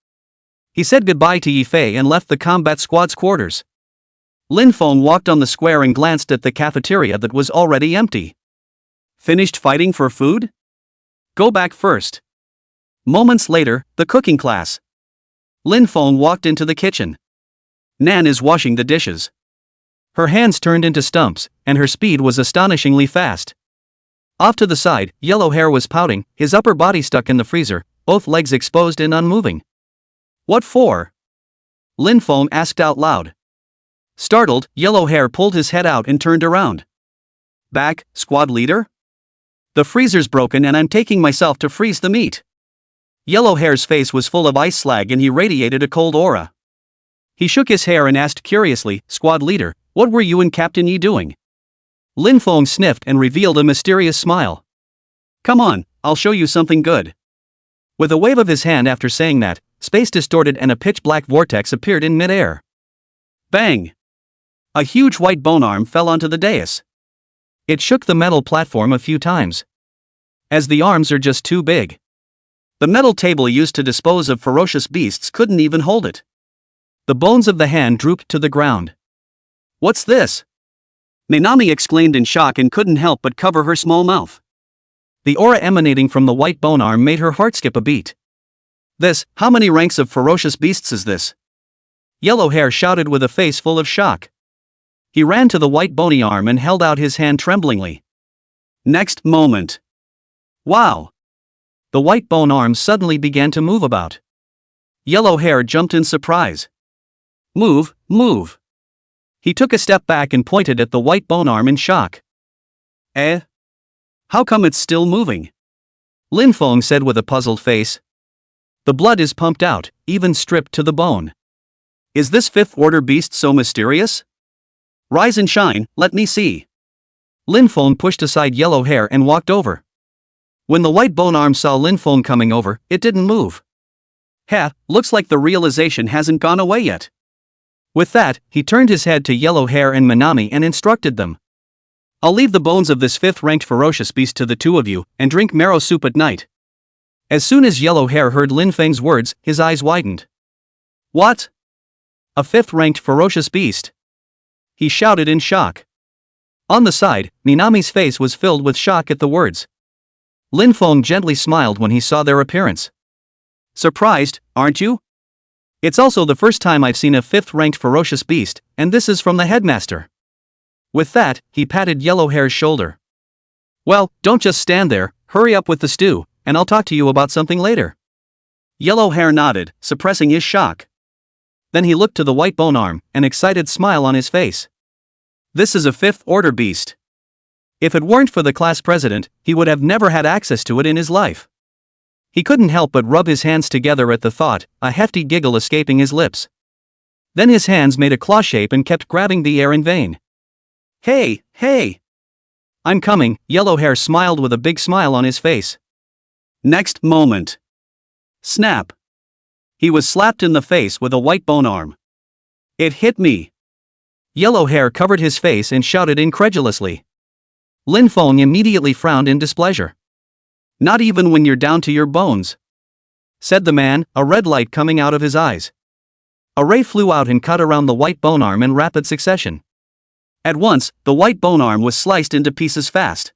He said goodbye to Yifei and left the combat squad's quarters. Lin Feng walked on the square and glanced at the cafeteria that was already empty. Finished fighting for food? Go back first. Moments later, the cooking class. Lin Feng walked into the kitchen. Nan is washing the dishes. Her hands turned into stumps, and her speed was astonishingly fast. Off to the side, Yellow Hair was pouting, his upper body stuck in the freezer, both legs exposed and unmoving. "What for?" Lin Feng asked out loud. Startled, Yellow Hair pulled his head out and turned around. "Back, squad leader? The freezer's broken and I'm taking myself to freeze the meat." Yellow Hair's face was full of ice slag and he radiated a cold aura. He shook his hair and asked curiously, "Squad leader, what were you and Captain Yi doing?" Lin Feng sniffed and revealed a mysterious smile. "Come on, I'll show you something good." With a wave of his hand after saying that, space distorted and a pitch-black vortex appeared in mid-air. Bang! A huge white bone arm fell onto the dais. It shook the metal platform a few times. As the arms are just too big. The metal table used to dispose of ferocious beasts couldn't even hold it. The bones of the hand drooped to the ground. "What's this?" Minami exclaimed in shock and couldn't help but cover her small mouth. The aura emanating from the white bone arm made her heart skip a beat. How many ranks of ferocious beasts is this?" Yellow Hair shouted with a face full of shock. He ran to the white bony arm and held out his hand tremblingly. Next moment. Wow! The white bone arm suddenly began to move about. Yellow Hair jumped in surprise. Move, move. He took a step back and pointed at the white bone arm in shock. Eh? How come it's still moving? Lin Feng said with a puzzled face. The blood is pumped out, even stripped to the bone. Is this fifth-order beast so mysterious? Rise and shine, let me see. Lin Feng pushed aside Yellow Hair and walked over. When the white bone arm saw Lin Feng coming over, it didn't move. Looks like the realization hasn't gone away yet. With that, he turned his head to Yellow Hair and Minami and instructed them. I'll leave the bones of this fifth-ranked ferocious beast to the two of you, and drink marrow soup at night. As soon as Yellow Hair heard Lin Feng's words, his eyes widened. What? A fifth-ranked ferocious beast? He shouted in shock. On the side, Minami's face was filled with shock at the words. Lin Feng gently smiled when he saw their appearance. Surprised, aren't you? It's also the first time I've seen a fifth-ranked ferocious beast, and this is from the headmaster. With that, he patted Yellow Hair's shoulder. Well, don't just stand there, hurry up with the stew, and I'll talk to you about something later. Yellow Hair nodded, suppressing his shock. Then he looked to the white bone arm, an excited smile on his face. This is a fifth order beast. If it weren't for the class president, he would have never had access to it in his life. He couldn't help but rub his hands together at the thought, a hefty giggle escaping his lips. Then his hands made a claw shape and kept grabbing the air in vain. Hey, hey! I'm coming, Yellow Hair smiled with a big smile on his face. Next moment. Snap. He was slapped in the face with a white bone arm. It hit me. Yellow Hair covered his face and shouted incredulously. Lin Feng immediately frowned in displeasure. Not even when you're down to your bones, said the man, a red light coming out of his eyes. A ray flew out and cut around the white bone arm in rapid succession. At once, the white bone arm was sliced into pieces fast.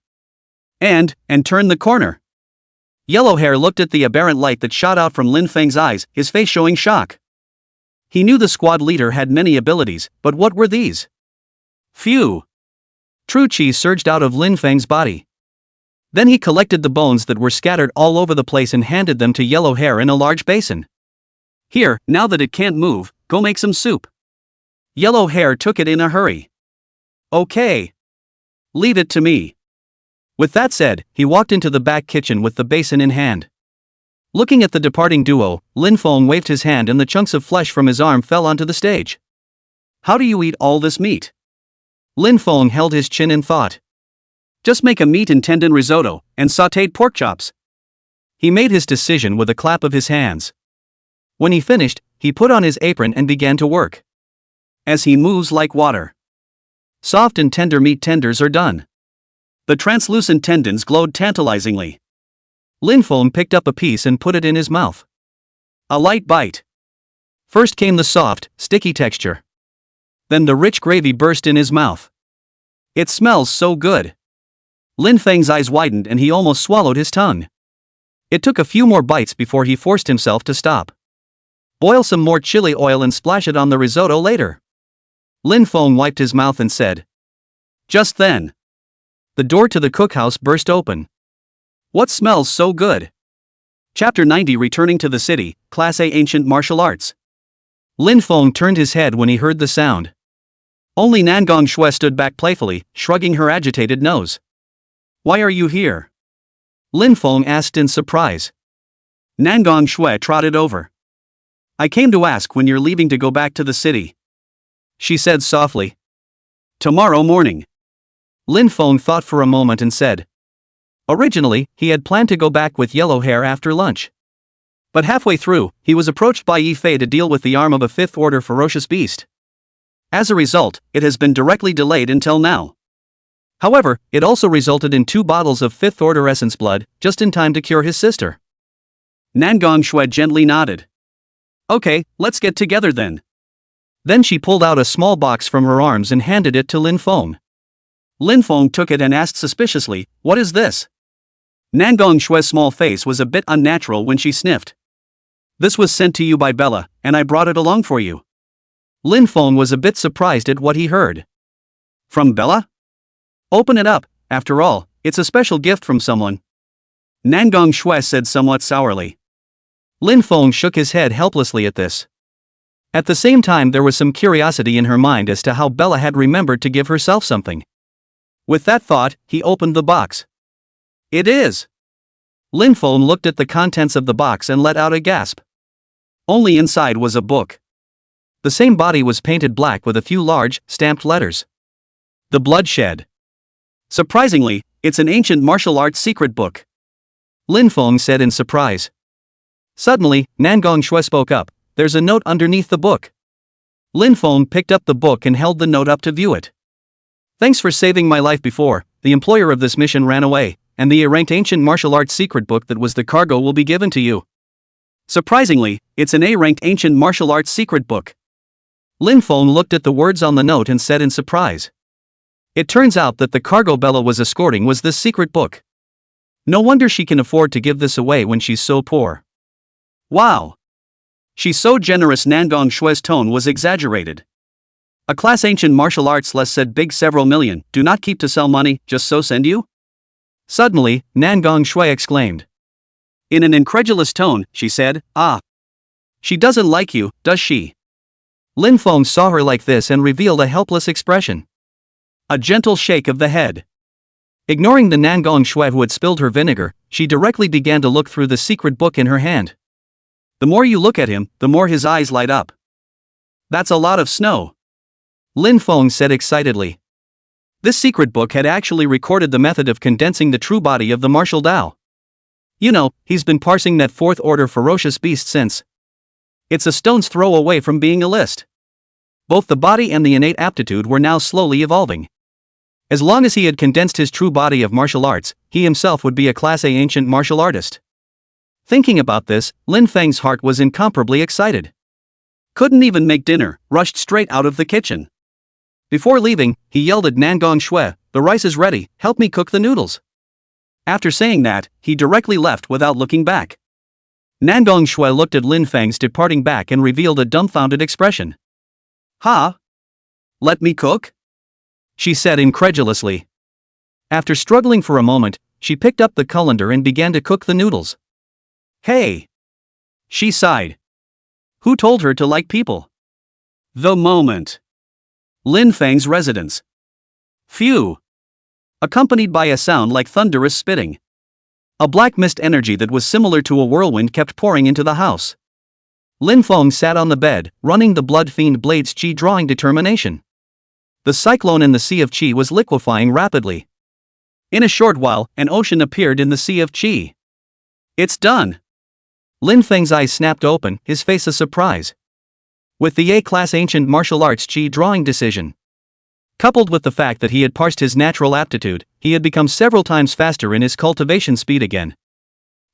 And turned the corner. Yellow Hair looked at the aberrant light that shot out from Lin Feng's eyes, his face showing shock. He knew the squad leader had many abilities, but what were these? Phew! True chi surged out of Lin Feng's body. Then he collected the bones that were scattered all over the place and handed them to Yellow Hair in a large basin. Here, now that it can't move, go make some soup. Yellow Hair took it in a hurry. Okay. Leave it to me. With that said, he walked into the back kitchen with the basin in hand. Looking at the departing duo, Lin Feng waved his hand and the chunks of flesh from his arm fell onto the stage. How do you eat all this meat? Lin Feng held his chin in thought. Just make a meat and tendon risotto, and sautéed pork chops. He made his decision with a clap of his hands. When he finished, he put on his apron and began to work. As he moves like water. Soft and tender meat tenders are done. The translucent tendons glowed tantalizingly. Lin Feng picked up a piece and put it in his mouth. A light bite. First came the soft, sticky texture. Then the rich gravy burst in his mouth. It smells so good. Lin Feng's eyes widened and he almost swallowed his tongue. It took a few more bites before he forced himself to stop. Boil some more chili oil and splash it on the risotto later. Lin Feng wiped his mouth and said. Just then. The door to the cookhouse burst open. What smells so good? Chapter 90 Returning to the City, Class A Ancient Martial Arts. Lin Feng turned his head when he heard the sound. Only Nangong Shui stood back playfully, shrugging her agitated nose. Why are you here? Lin Feng asked in surprise. Nangong Shui trotted over. I came to ask when you're leaving to go back to the city. She said softly. Tomorrow morning. Lin Feng thought for a moment and said. Originally, he had planned to go back with Yellow Hair after lunch. But halfway through, he was approached by Yi Fei to deal with the arm of a fifth-order ferocious beast. As a result, it has been directly delayed until now. However, it also resulted in 2 bottles of fifth-order essence blood, just in time to cure his sister. Nangong Shui gently nodded. Okay, let's get together then. Then she pulled out a small box from her arms and handed it to Lin Feng. Lin Feng took it and asked suspiciously, what is this? Nangong Shui's small face was a bit unnatural when she sniffed. This was sent to you by Bella, and I brought it along for you. Lin Feng was a bit surprised at what he heard. From Bella? Open it up, after all, it's a special gift from someone. Nangong Shui said somewhat sourly. Lin Feng shook his head helplessly at this. At the same time there was some curiosity in her mind as to how Bella had remembered to give herself something. With that thought, he opened the box. It is! Lin Feng looked at the contents of the box and let out a gasp. Only inside was a book. The same body was painted black with a few large, stamped letters. The Bloodshed. Surprisingly, it's an ancient martial arts secret book. Lin Feng said in surprise. Suddenly, Nangong Shui spoke up, there's a note underneath the book. Lin Feng picked up the book and held the note up to view it. Thanks for saving my life before, the employer of this mission ran away, and the A-ranked ancient martial arts secret book that was the cargo will be given to you. Surprisingly, it's an A-ranked ancient martial arts secret book. Lin Feng looked at the words on the note and said in surprise. It turns out that the cargo Bella was escorting was this secret book. No wonder she can afford to give this away when she's so poor. Wow! She's so generous. Nangong Shui's tone was exaggerated. A class ancient martial arts less said big several million, do not keep to sell money, just so send you? Suddenly, Nangong Shui exclaimed. In an incredulous tone, she said, "Ah. She doesn't like you, does she?" Lin Feng saw her like this and revealed a helpless expression. A gentle shake of the head. Ignoring the Nangong Shui who had spilled her vinegar, she directly began to look through the secret book in her hand. The more you look at him, the more his eyes light up. "That's a lot of snow," Lin Feng said excitedly. This secret book had actually recorded the method of condensing the true body of the martial Tao. You know, he's been parsing that fourth order ferocious beast since. It's a stone's throw away from being a list. Both the body and the innate aptitude were now slowly evolving. As long as he had condensed his true body of martial arts, he himself would be a Class A ancient martial artist. Thinking about this, Lin Feng's heart was incomparably excited. Couldn't even make dinner, rushed straight out of the kitchen. Before leaving, he yelled at Nangong Shui, "The rice is ready, help me cook the noodles." After saying that, he directly left without looking back. Nangong Shui looked at Lin Feng's departing back and revealed a dumbfounded expression. "Ha? Let me cook?" she said incredulously. After struggling for a moment, she picked up the colander and began to cook the noodles. "Hey!" she sighed. Who told her to like people? The moment. Lin Feng's residence. Phew! Accompanied by a sound like thunderous spitting. A black mist energy that was similar to a whirlwind kept pouring into the house. Lin Feng sat on the bed, running the blood fiend blade's chi, drawing determination. The cyclone in the sea of chi was liquefying rapidly. In a short while, an ocean appeared in the sea of chi. "It's done!" Lin Feng's eyes snapped open, his face a surprise. With the A-class ancient martial arts chi drawing decision, coupled with the fact that he had parsed his natural aptitude, he had become several times faster in his cultivation speed again.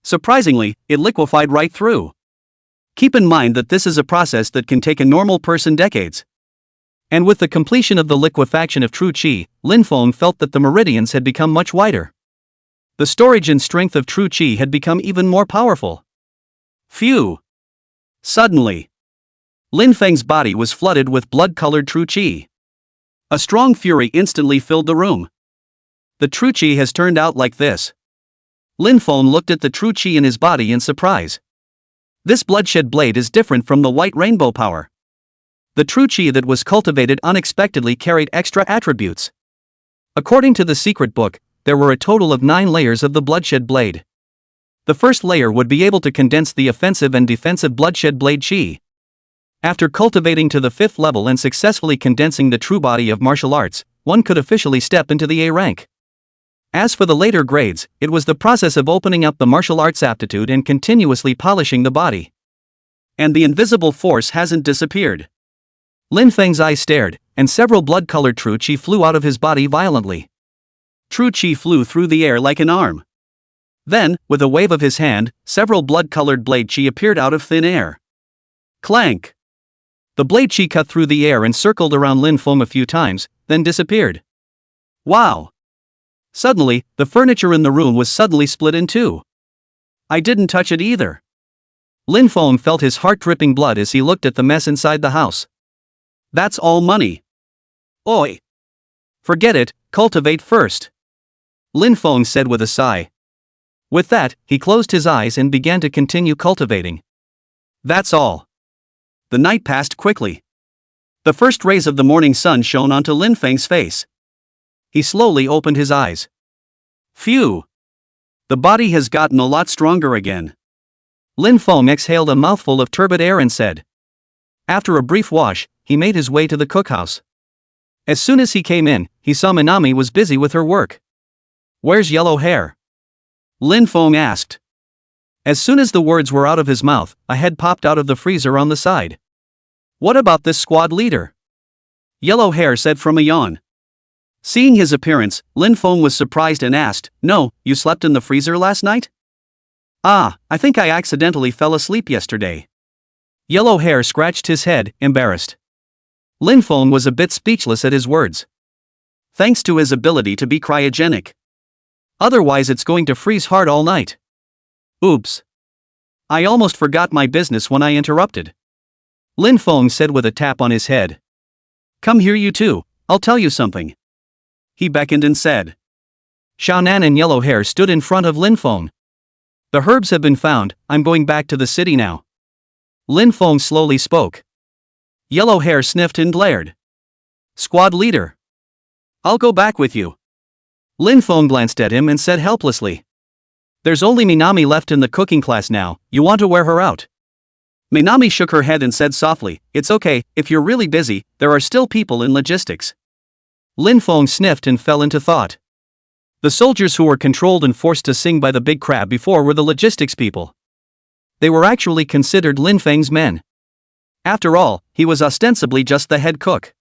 Surprisingly, it liquefied right through. Keep in mind that this is a process that can take a normal person decades. And with the completion of the liquefaction of true chi, Lin Feng felt that the meridians had become much wider. The storage and strength of true chi had become even more powerful. Phew! Suddenly, Lin Feng's body was flooded with blood-colored true chi. A strong fury instantly filled the room. The true chi has turned out like this. Lin Feng looked at the true chi in his body in surprise. This bloodshed blade is different from the white rainbow power. The true chi that was cultivated unexpectedly carried extra attributes. According to the secret book, there were a total of 9 layers of the bloodshed blade. The first layer would be able to condense the offensive and defensive bloodshed blade chi. After cultivating to the 5th level and successfully condensing the true body of martial arts, one could officially step into the A rank. As for the later grades, it was the process of opening up the martial arts aptitude and continuously polishing the body. And the invisible force hasn't disappeared. Lin Feng's eyes stared, and several blood-colored true chi flew out of his body violently. True chi flew through the air like an arm. Then, with a wave of his hand, several blood-colored blade chi appeared out of thin air. Clank! The blade chi cut through the air and circled around Lin Feng a few times, then disappeared. Wow! Suddenly, the furniture in the room was suddenly split in two. I didn't touch it either. Lin Feng felt his heart dripping blood as he looked at the mess inside the house. That's all money. Oi! Forget it, cultivate first. Lin Feng said with a sigh. With that, he closed his eyes and began to continue cultivating. That's all. The night passed quickly. The first rays of the morning sun shone onto Lin Feng's face. He slowly opened his eyes. Phew! The body has gotten a lot stronger again. Lin Feng exhaled a mouthful of turbid air and said. After a brief wash, he made his way to the cookhouse. As soon as he came in, he saw Minami was busy with her work. Where's yellow hair? Lin Feng asked. As soon as the words were out of his mouth, a head popped out of the freezer on the side. What about this squad leader? Yellow hair said from a yawn. Seeing his appearance, Lin Feng was surprised and asked, No, you slept in the freezer last night? Ah, I think I accidentally fell asleep yesterday. Yellow hair scratched his head, embarrassed. Lin Feng was a bit speechless at his words. Thanks to his ability to be cryogenic. Otherwise it's going to freeze hard all night. Oops. I almost forgot my business when I interrupted. Lin Feng said with a tap on his head. Come here you two, I'll tell you something. He beckoned and said. Xiaonan and Yellow Hair stood in front of Lin Feng. The herbs have been found, I'm going back to the city now. Lin Feng slowly spoke. Yellow Hair sniffed and glared. Squad leader. I'll go back with you. Lin Feng glanced at him and said helplessly. There's only Minami left in the cooking class now, you want to wear her out? Minami shook her head and said softly, it's okay, if you're really busy, there are still people in logistics. Lin Feng sniffed and fell into thought. The soldiers who were controlled and forced to sing by the big crab before were the logistics people. They were actually considered Lin Feng's men. After all, he was ostensibly just the head cook.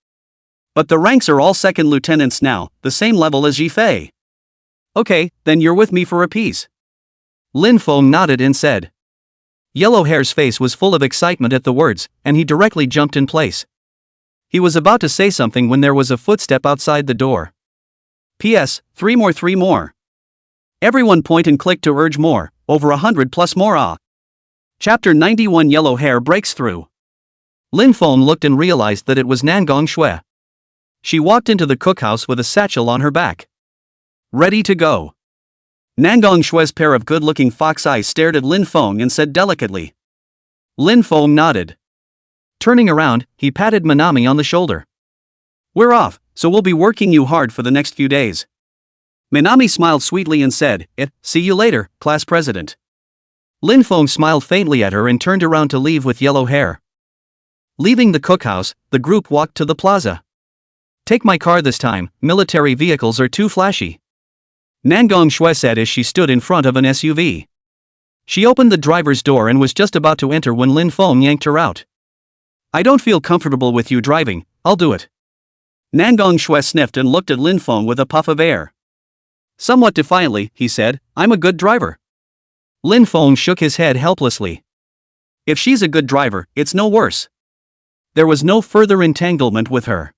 But the ranks are all second lieutenants now, the same level as Ji Fei. Okay, then you're with me for a piece. Lin Feng nodded and said. Yellow Hair's face was full of excitement at the words, and he directly jumped in place. He was about to say something when there was a footstep outside the door. P.S. 3 more. Everyone point and click to urge more, over 100 plus more ah. Chapter 91 Yellow Hair breaks through. Lin Feng looked and realized that it was Nangong Shui. She walked into the cookhouse with a satchel on her back. Ready to go. Nangong Shui's pair of good-looking fox eyes stared at Lin Feng and said delicately. Lin Feng nodded. Turning around, he patted Minami on the shoulder. We're off, so we'll be working you hard for the next few days. Minami smiled sweetly and said, see you later, class president. Lin Feng smiled faintly at her and turned around to leave with Yellow Hair. Leaving the cookhouse, the group walked to the plaza. Take my car this time, military vehicles are too flashy. Nangong Shui said as she stood in front of an SUV. She opened the driver's door and was just about to enter when Lin Feng yanked her out. I don't feel comfortable with you driving, I'll do it. Nangong Shui sniffed and looked at Lin Feng with a puff of air. Somewhat defiantly, he said, I'm a good driver. Lin Feng shook his head helplessly. If she's a good driver, it's no worse. There was no further entanglement with her.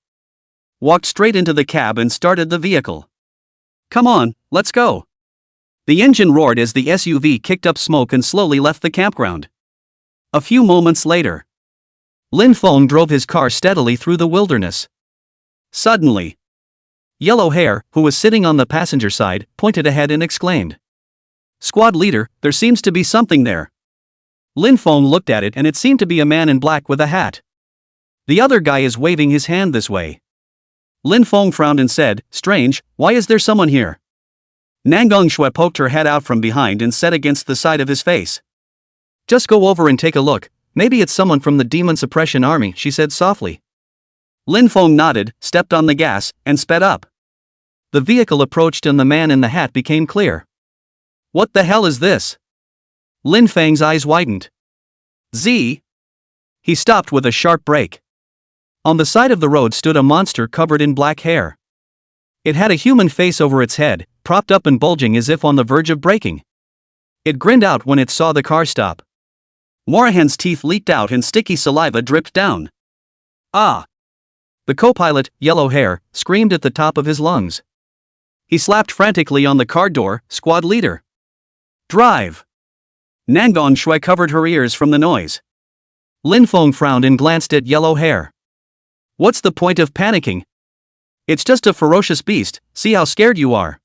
Walked straight into the cab and started the vehicle. Come on, let's go. The engine roared as the SUV kicked up smoke and slowly left the campground. A few moments later, Lin Feng drove his car steadily through the wilderness. Suddenly, Yellow Hair, who was sitting on the passenger side, pointed ahead and exclaimed. Squad leader, there seems to be something there. Lin Feng looked at it and it seemed to be a man in black with a hat. The other guy is waving his hand this way. Lin Feng frowned and said, strange, why is there someone here? Nangong Shui poked her head out from behind and said against the side of his face. Just go over and take a look, maybe it's someone from the Demon Suppression Army, she said softly. Lin Feng nodded, stepped on the gas, and sped up. The vehicle approached and the man in the hat became clear. What the hell is this? Lin Feng's eyes widened. Z? He stopped with a sharp brake. On the side of the road stood a monster covered in black hair. It had a human face over its head, propped up and bulging as if on the verge of breaking. It grinned out when it saw the car stop. Morahan's teeth leaked out and sticky saliva dripped down. Ah! The co-pilot, Yellow Hair, screamed at the top of his lungs. He slapped frantically on the car door, squad leader. Drive! Nangong Shui covered her ears from the noise. Lin Feng frowned and glanced at Yellow Hair. What's the point of panicking? It's just a ferocious beast, see how scared you are.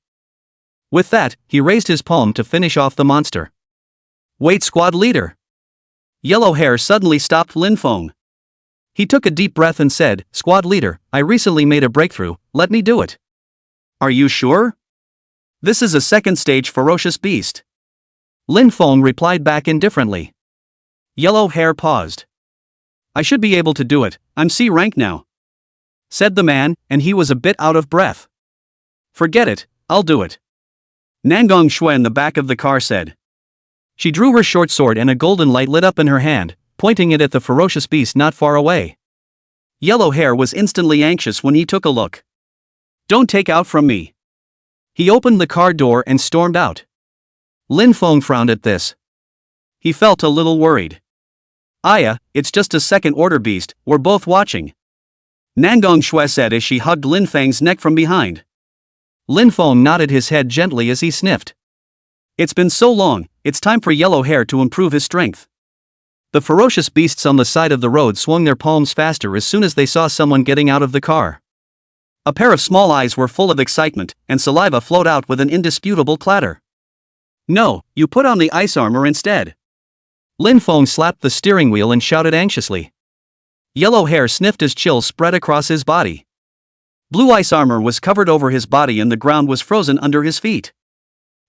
With that, he raised his palm to finish off the monster. Wait, squad leader. Yellow Hair suddenly stopped Lin Feng. He took a deep breath and said, Squad leader, I recently made a breakthrough, let me do it. Are you sure? This is a second stage ferocious beast. Lin Feng replied back indifferently. Yellow Hair paused. I should be able to do it, I'm C rank now. Said the man, and he was a bit out of breath. Forget it, I'll do it. Nangong Shui in the back of the car said. She drew her short sword and a golden light lit up in her hand, pointing it at the ferocious beast not far away. Yellow Hair was instantly anxious when he took a look. Don't take out from me. He opened the car door and stormed out. Lin Feng frowned at this. He felt a little worried. Aya, it's just a second-order beast, we're both watching. Nangong Shui said as she hugged Lin Feng's neck from behind. Lin Feng nodded his head gently as he sniffed. It's been so long, it's time for Yellow Hair to improve his strength. The ferocious beasts on the side of the road swung their palms faster as soon as they saw someone getting out of the car. A pair of small eyes were full of excitement, and saliva flowed out with an indisputable clatter. No, you put on the ice armor instead. Lin Feng slapped the steering wheel and shouted anxiously. Yellow hair sniffed as chills spread across his body. Blue ice armor was covered over his body and the ground was frozen under his feet.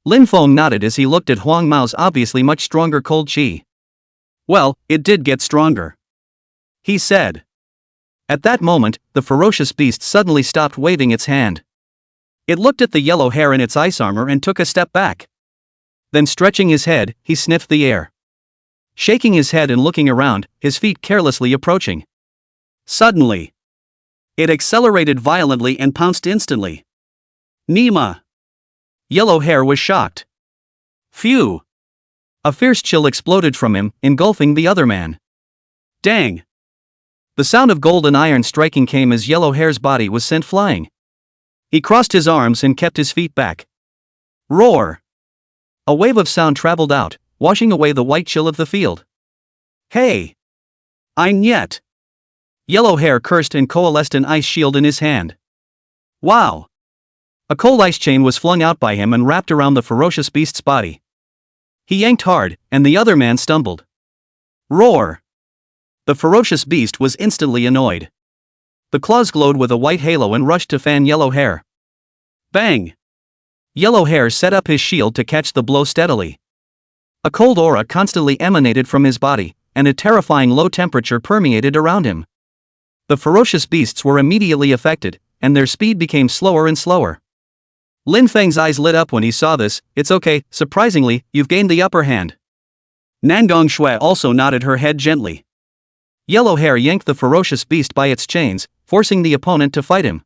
Lin Feng nodded as he looked at Huang Mao's obviously much stronger cold chi. Well, it did get stronger, he said. At that moment, the ferocious beast suddenly stopped waving its hand. It looked at the yellow hair in its ice armor and took a step back. Then stretching his head, he sniffed the air. Shaking his head and looking around, his feet carelessly approaching. Suddenly, it accelerated violently and pounced instantly. Nima! Yellow hair was shocked. Phew! A fierce chill exploded from him, engulfing the other man. Dang! The sound of golden iron striking came as Yellow Hair's body was sent flying. He crossed his arms and kept his feet back. Roar! A wave of sound traveled out, washing away the white chill of the field. Hey! Ein yet! Yellow Hair cursed and coalesced an ice shield in his hand. Wow! A cold ice chain was flung out by him and wrapped around the ferocious beast's body. He yanked hard, and the other man stumbled. Roar! The ferocious beast was instantly annoyed. The claws glowed with a white halo and rushed to fan Yellow Hair. Bang! Yellow Hair set up his shield to catch the blow steadily. A cold aura constantly emanated from his body, and a terrifying low temperature permeated around him. The ferocious beasts were immediately affected, and their speed became slower and slower. Lin Feng's eyes lit up when he saw this. It's okay, surprisingly, you've gained the upper hand. Nangong Shui also nodded her head gently. Yellow Hair yanked the ferocious beast by its chains, forcing the opponent to fight him.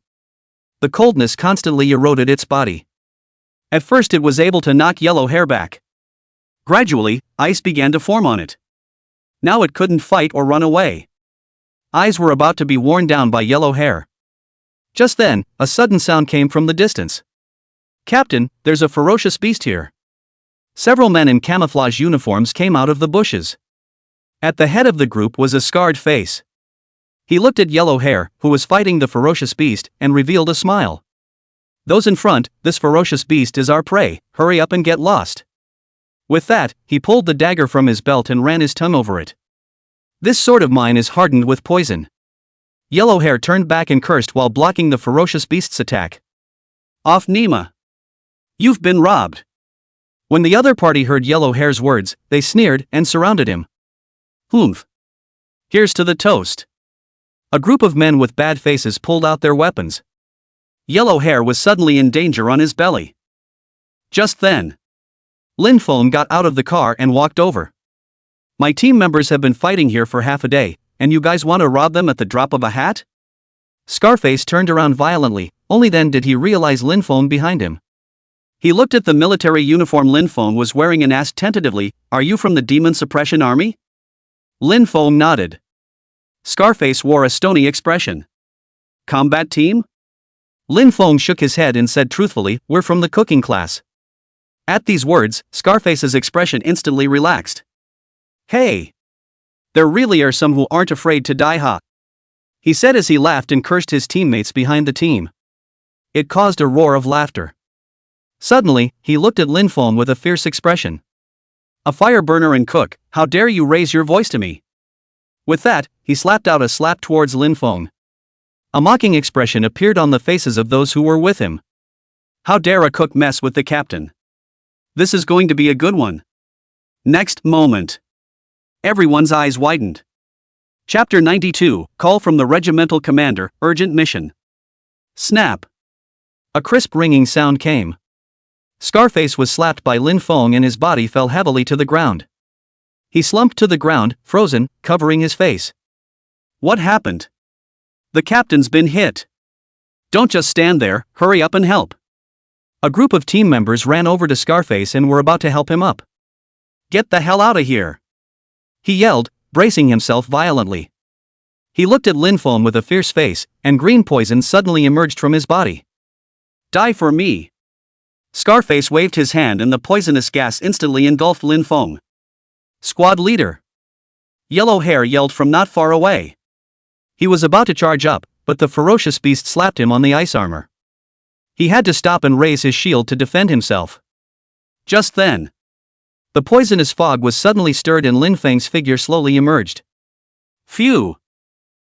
The coldness constantly eroded its body. At first it was able to knock Yellow Hair back. Gradually, ice began to form on it. Now it couldn't fight or run away. Eyes were about to be worn down by Yellow Hair. Just then, a sudden sound came from the distance. Captain, there's a ferocious beast here. Several men in camouflage uniforms came out of the bushes. At the head of the group was a scarred face. He looked at Yellow Hair, who was fighting the ferocious beast, and revealed a smile. Those in front, this ferocious beast is our prey, hurry up and get lost. With that, he pulled the dagger from his belt and ran his tongue over it. This sword of mine is hardened with poison. Yellow Hair turned back and cursed while blocking the ferocious beast's attack. Off Nima! You've been robbed. When the other party heard Yellow Hair's words, they sneered and surrounded him. Humph! Here's to the toast. A group of men with bad faces pulled out their weapons. Yellow Hair was suddenly in danger on his belly. Just then, Lin Feng got out of the car and walked over. My team members have been fighting here for half a day, and you guys want to rob them at the drop of a hat? Scarface turned around violently, only then did he realize Lin Feng behind him. He looked at the military uniform Lin Feng was wearing and asked tentatively, "Are you from the Demon Suppression Army?" Lin Feng nodded. Scarface wore a stony expression. Combat team? Lin Feng shook his head and said truthfully, "We're from the cooking class." At these words, Scarface's expression instantly relaxed. Hey! There really are some who aren't afraid to die, huh? He said as he laughed and cursed his teammates behind the team. It caused a roar of laughter. Suddenly, he looked at Lin Feng with a fierce expression. "A fire burner and cook, how dare you raise your voice to me?" With that, he slapped out a slap towards Lin Feng. A mocking expression appeared on the faces of those who were with him. How dare a cook mess with the captain? This is going to be a good one. Next moment, everyone's eyes widened. Chapter 92, Call from the Regimental Commander, Urgent Mission. Snap! A crisp ringing sound came. Scarface was slapped by Lin Feng and his body fell heavily to the ground. He slumped to the ground, frozen, covering his face. What happened? The captain's been hit. Don't just stand there, hurry up and help. A group of team members ran over to Scarface and were about to help him up. Get the hell out of here! He yelled, bracing himself violently. He looked at Lin Feng with a fierce face, and green poison suddenly emerged from his body. Die for me! Scarface waved his hand and the poisonous gas instantly engulfed Lin Feng. Squad leader! Yellow Hair yelled from not far away. He was about to charge up, but the ferocious beast slapped him on the ice armor. He had to stop and raise his shield to defend himself. Just then, The poisonous fog was suddenly stirred and Lin Feng's figure slowly emerged. Phew!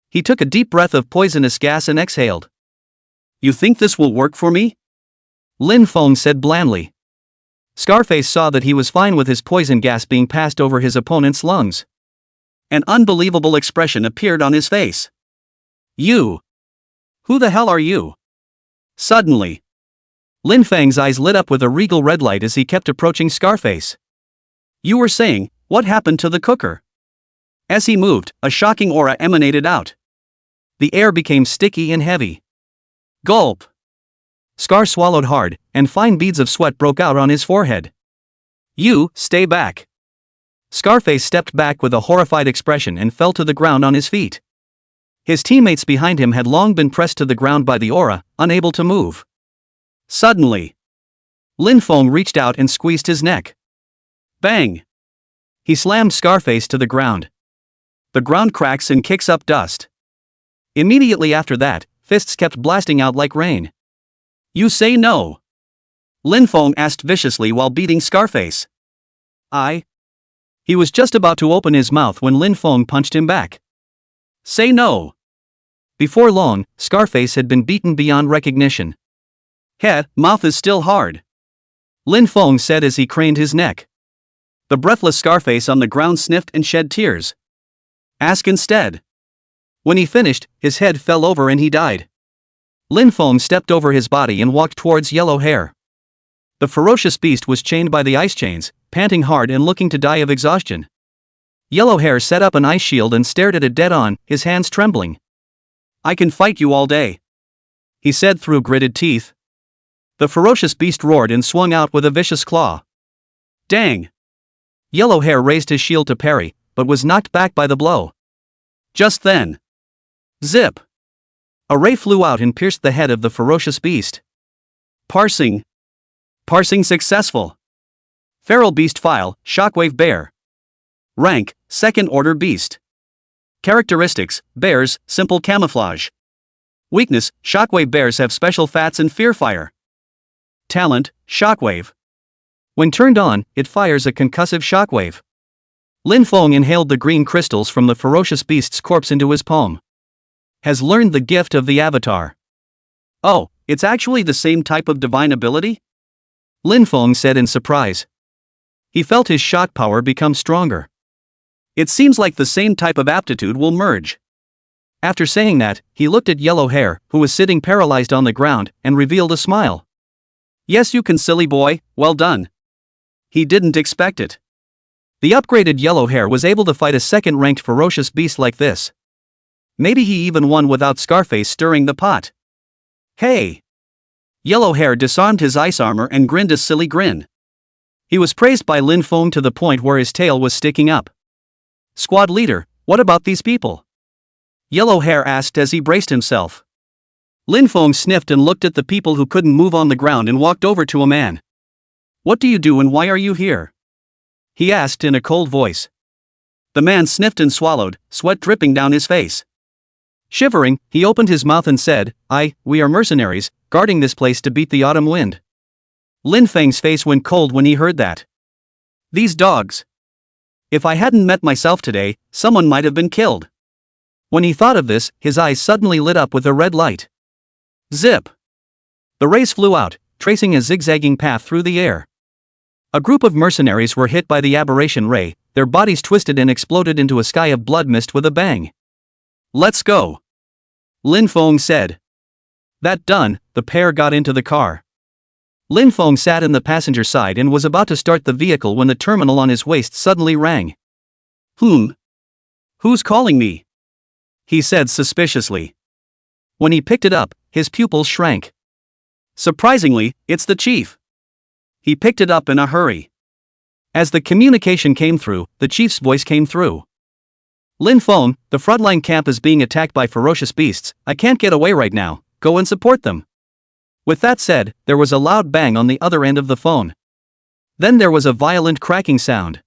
He took a deep breath of poisonous gas and exhaled. You think this will work for me? Lin Feng said blandly. Scarface saw that he was fine with his poison gas being passed over his opponent's lungs. An unbelievable expression appeared on his face. You! Who the hell are you? Suddenly, Lin Feng's eyes lit up with a regal red light as he kept approaching Scarface. You were saying, what happened to the cooker? As he moved, a shocking aura emanated out. The air became sticky and heavy. Gulp! Scar swallowed hard, and fine beads of sweat broke out on his forehead. You, stay back. Scarface stepped back with a horrified expression and fell to the ground on his feet. His teammates behind him had long been pressed to the ground by the aura, unable to move. Suddenly, Lin Feng reached out and squeezed his neck. Bang! He slammed Scarface to the ground. The ground cracks and kicks up dust. Immediately after that, fists kept blasting out like rain. You say no? Lin Feng asked viciously while beating Scarface. He was just about to open his mouth when Lin Feng punched him back. Say no. Before long, Scarface had been beaten beyond recognition. Mouth is still hard. Lin Feng said as he craned his neck. The breathless Scarface on the ground sniffed and shed tears. Ask instead. When he finished, his head fell over and he died. Lin Feng stepped over his body and walked towards Yellow Hair. The ferocious beast was chained by the ice chains, panting hard and looking to die of exhaustion. Yellow Hair set up an ice shield and stared at it dead-on, his hands trembling. I can fight you all day, he said through gritted teeth. The ferocious beast roared and swung out with a vicious claw. Dang! Yellow Hair raised his shield to parry, but was knocked back by the blow. Just then, zip! A ray flew out and pierced the head of the ferocious beast. Parsing successful. Feral beast file, Shockwave Bear. Rank, Second Order Beast. Characteristics, bears, simple camouflage. Weakness, Shockwave bears have special fats and fear fire. Talent, Shockwave. When turned on, it fires a concussive shockwave. Lin Feng inhaled the green crystals from the ferocious beast's corpse into his palm. Has learned the gift of the Avatar. Oh, it's actually the same type of divine ability? Lin Feng said in surprise. He felt his shock power become stronger. It seems like the same type of aptitude will merge. After saying that, he looked at Yellow Hair, who was sitting paralyzed on the ground, and revealed a smile. Yes, you can, silly boy, well done. He didn't expect it. The upgraded Yellow Hair was able to fight a second-ranked ferocious beast like this. Maybe he even won without Scarface stirring the pot. Hey! Yellow Hair disarmed his ice armor and grinned a silly grin. He was praised by Lin Feng to the point where his tail was sticking up. Squad leader, what about these people? Yellow Hair asked as he braced himself. Lin Feng sniffed and looked at the people who couldn't move on the ground and walked over to a man. What do you do and why are you here? He asked in a cold voice. The man sniffed and swallowed, sweat dripping down his face. Shivering, he opened his mouth and said, we are mercenaries, guarding this place to beat the autumn wind. Lin Feng's face went cold when he heard that. These dogs. If I hadn't met myself today, someone might have been killed. When he thought of this, his eyes suddenly lit up with a red light. Zip! The rays flew out, tracing a zigzagging path through the air. A group of mercenaries were hit by the aberration ray, their bodies twisted and exploded into a sky of blood mist with a bang. Let's go, Lin Feng said. That done, the pair got into the car. Lin Feng sat in the passenger side and was about to start the vehicle when the terminal on his waist suddenly rang. Who's calling me? He said suspiciously. When he picked it up, his pupils shrank. Surprisingly, it's the chief. He picked it up in a hurry. As the communication came through, the chief's voice came through. Lin Feng, the frontline camp is being attacked by ferocious beasts, I can't get away right now, go and support them. With that said, there was a loud bang on the other end of the phone. Then there was a violent cracking sound.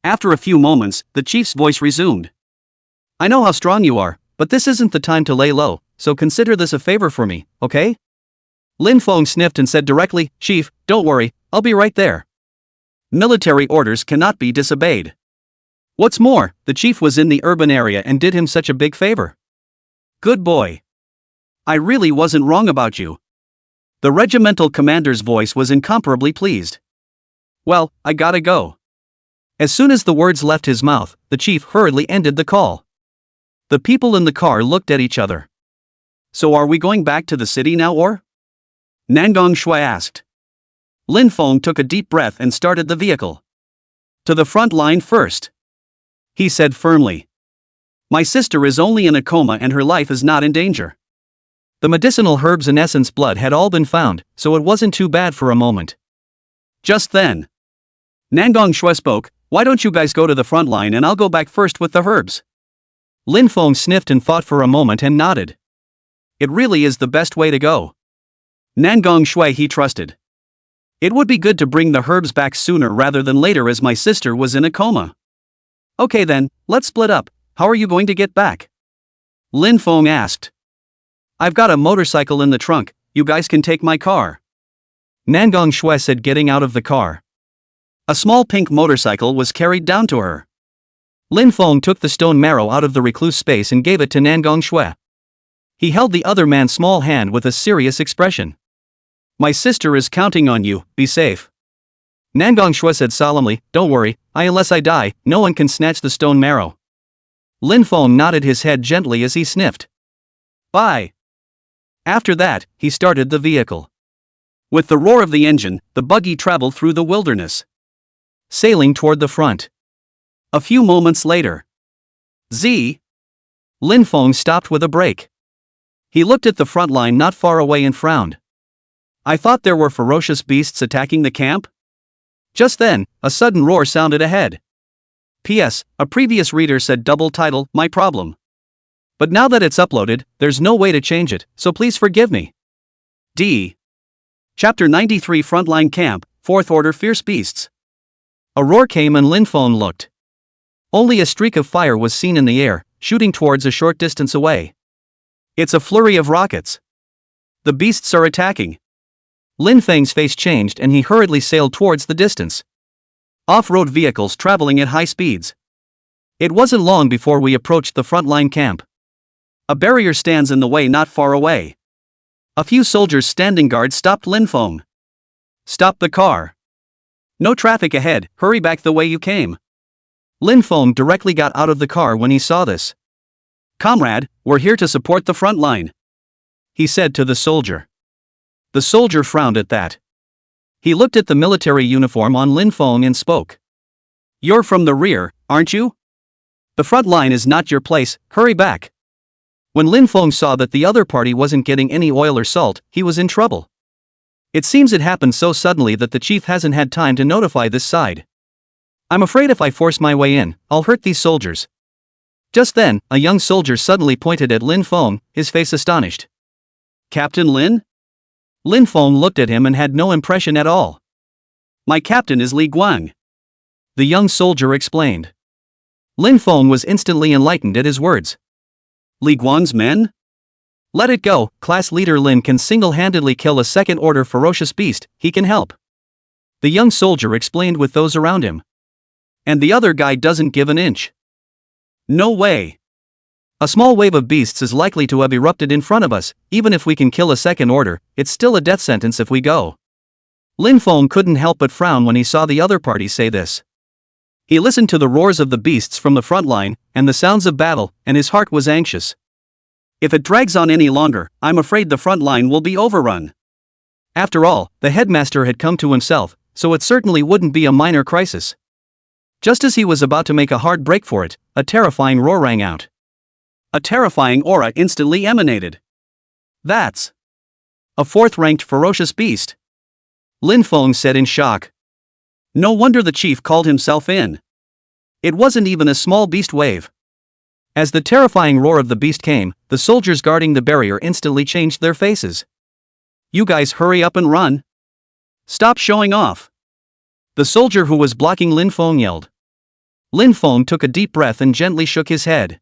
After a few moments, the chief's voice resumed. I know how strong you are, but this isn't the time to lay low, so consider this a favor for me, okay? Lin Feng sniffed and said directly, Chief, don't worry, I'll be right there. Military orders cannot be disobeyed. What's more, the chief was in the urban area and did him such a big favor. Good boy. I really wasn't wrong about you. The regimental commander's voice was incomparably pleased. Well, I gotta go. As soon as the words left his mouth, the chief hurriedly ended the call. The people in the car looked at each other. So are we going back to the city now or? Nangong Shui asked. Lin Feng took a deep breath and started the vehicle. To the front line first. He said firmly. My sister is only in a coma and her life is not in danger. The medicinal herbs and essence blood had all been found, so it wasn't too bad for a moment. Just then, Nangong Shui spoke, why don't you guys go to the front line and I'll go back first with the herbs? Lin Feng sniffed and thought for a moment and nodded. It really is the best way to go. Nangong Shui he trusted. It would be good to bring the herbs back sooner rather than later as my sister was in a coma. Okay then, let's split up. How are you going to get back? Lin Feng asked. I've got a motorcycle in the trunk, you guys can take my car. Nangong Shui said, getting out of the car. A small pink motorcycle was carried down to her. Lin Feng took the stone marrow out of the recluse space and gave it to Nangong Shui. He held the other man's small hand with a serious expression. My sister is counting on you, be safe. Nangong Shui said solemnly, don't worry, unless I die, no one can snatch the stone marrow. Lin Feng nodded his head gently as he sniffed. Bye. After that, he started the vehicle. With the roar of the engine, the buggy traveled through the wilderness, sailing toward the front. A few moments later. Lin Feng stopped with a brake. He looked at the front line not far away and frowned. I thought there were ferocious beasts attacking the camp? Just then, a sudden roar sounded ahead. P.S. A previous reader said double title, my problem. But now that it's uploaded, there's no way to change it, so please forgive me. Chapter 93 Frontline Camp, 4th Order Fierce Beasts. A roar came and Lin Feng looked. Only a streak of fire was seen in the air, shooting towards a short distance away. It's a flurry of rockets. The beasts are attacking. Lin Feng's face changed and he hurriedly sailed towards the distance. Off-road vehicles traveling at high speeds. It wasn't long before we approached the frontline camp. A barrier stands in the way not far away. A few soldiers standing guard stopped Lin Feng. Stop the car. No traffic ahead, hurry back the way you came. Lin Feng directly got out of the car when he saw this. Comrade, we're here to support the front line, he said to the soldier. The soldier frowned at that. He looked at the military uniform on Lin Feng and spoke. You're from the rear, aren't you? The front line is not your place, hurry back. When Lin Feng saw that the other party wasn't getting any oil or salt, he was in trouble. It seems it happened so suddenly that the chief hasn't had time to notify this side. I'm afraid if I force my way in, I'll hurt these soldiers. Just then, a young soldier suddenly pointed at Lin Feng, his face astonished. Captain Lin? Lin Feng looked at him and had no impression at all. My captain is Li Guang, the young soldier explained. Lin Feng was instantly enlightened at his words. Li Guang's men? Let it go, class leader Lin can single-handedly kill a second-order ferocious beast, he can help. The young soldier explained with those around him. And the other guy doesn't give an inch. No way. A small wave of beasts is likely to have erupted in front of us, even if we can kill a second order, it's still a death sentence if we go. Lin Feng couldn't help but frown when he saw the other party say this. He listened to the roars of the beasts from the front line, and the sounds of battle, and his heart was anxious. If it drags on any longer, I'm afraid the front line will be overrun. After all, the headmaster had come to himself, so it certainly wouldn't be a minor crisis. Just as he was about to make a hard break for it, a terrifying roar rang out. A terrifying aura instantly emanated. That's a fourth-ranked ferocious beast, Lin Feng said in shock. No wonder the chief called himself in. It wasn't even a small beast wave. As the terrifying roar of the beast came, the soldiers guarding the barrier instantly changed their faces. You guys hurry up and run. Stop showing off. The soldier who was blocking Lin Feng yelled. Lin Feng took a deep breath and gently shook his head.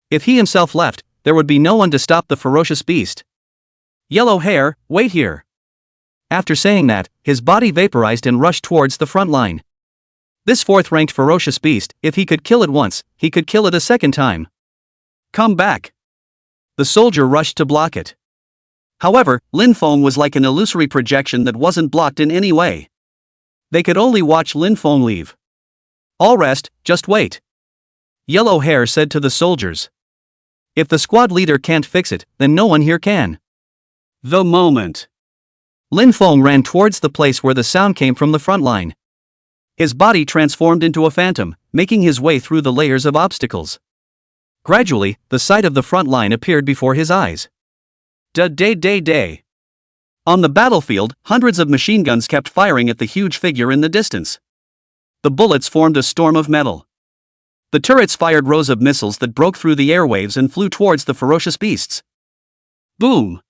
If he himself left, there would be no one to stop the ferocious beast. Yellow hair, wait here. After saying that, his body vaporized and rushed towards the front line. This fourth-ranked ferocious beast, if he could kill it once, he could kill it a second time. Come back. The soldier rushed to block it. However, Lin Feng was like an illusory projection that wasn't blocked in any way. They could only watch Lin Feng leave. All rest, just wait. Yellow Hair said to the soldiers. If the squad leader can't fix it, then no one here can. The moment. Lin Feng ran towards the place where the sound came from the front line. His body transformed into a phantom, making his way through the layers of obstacles. Gradually, the sight of the front line appeared before his eyes. Day. On the battlefield, hundreds of machine guns kept firing at the huge figure in the distance. The bullets formed a storm of metal. The turrets fired rows of missiles that broke through the airwaves and flew towards the ferocious beasts. Boom!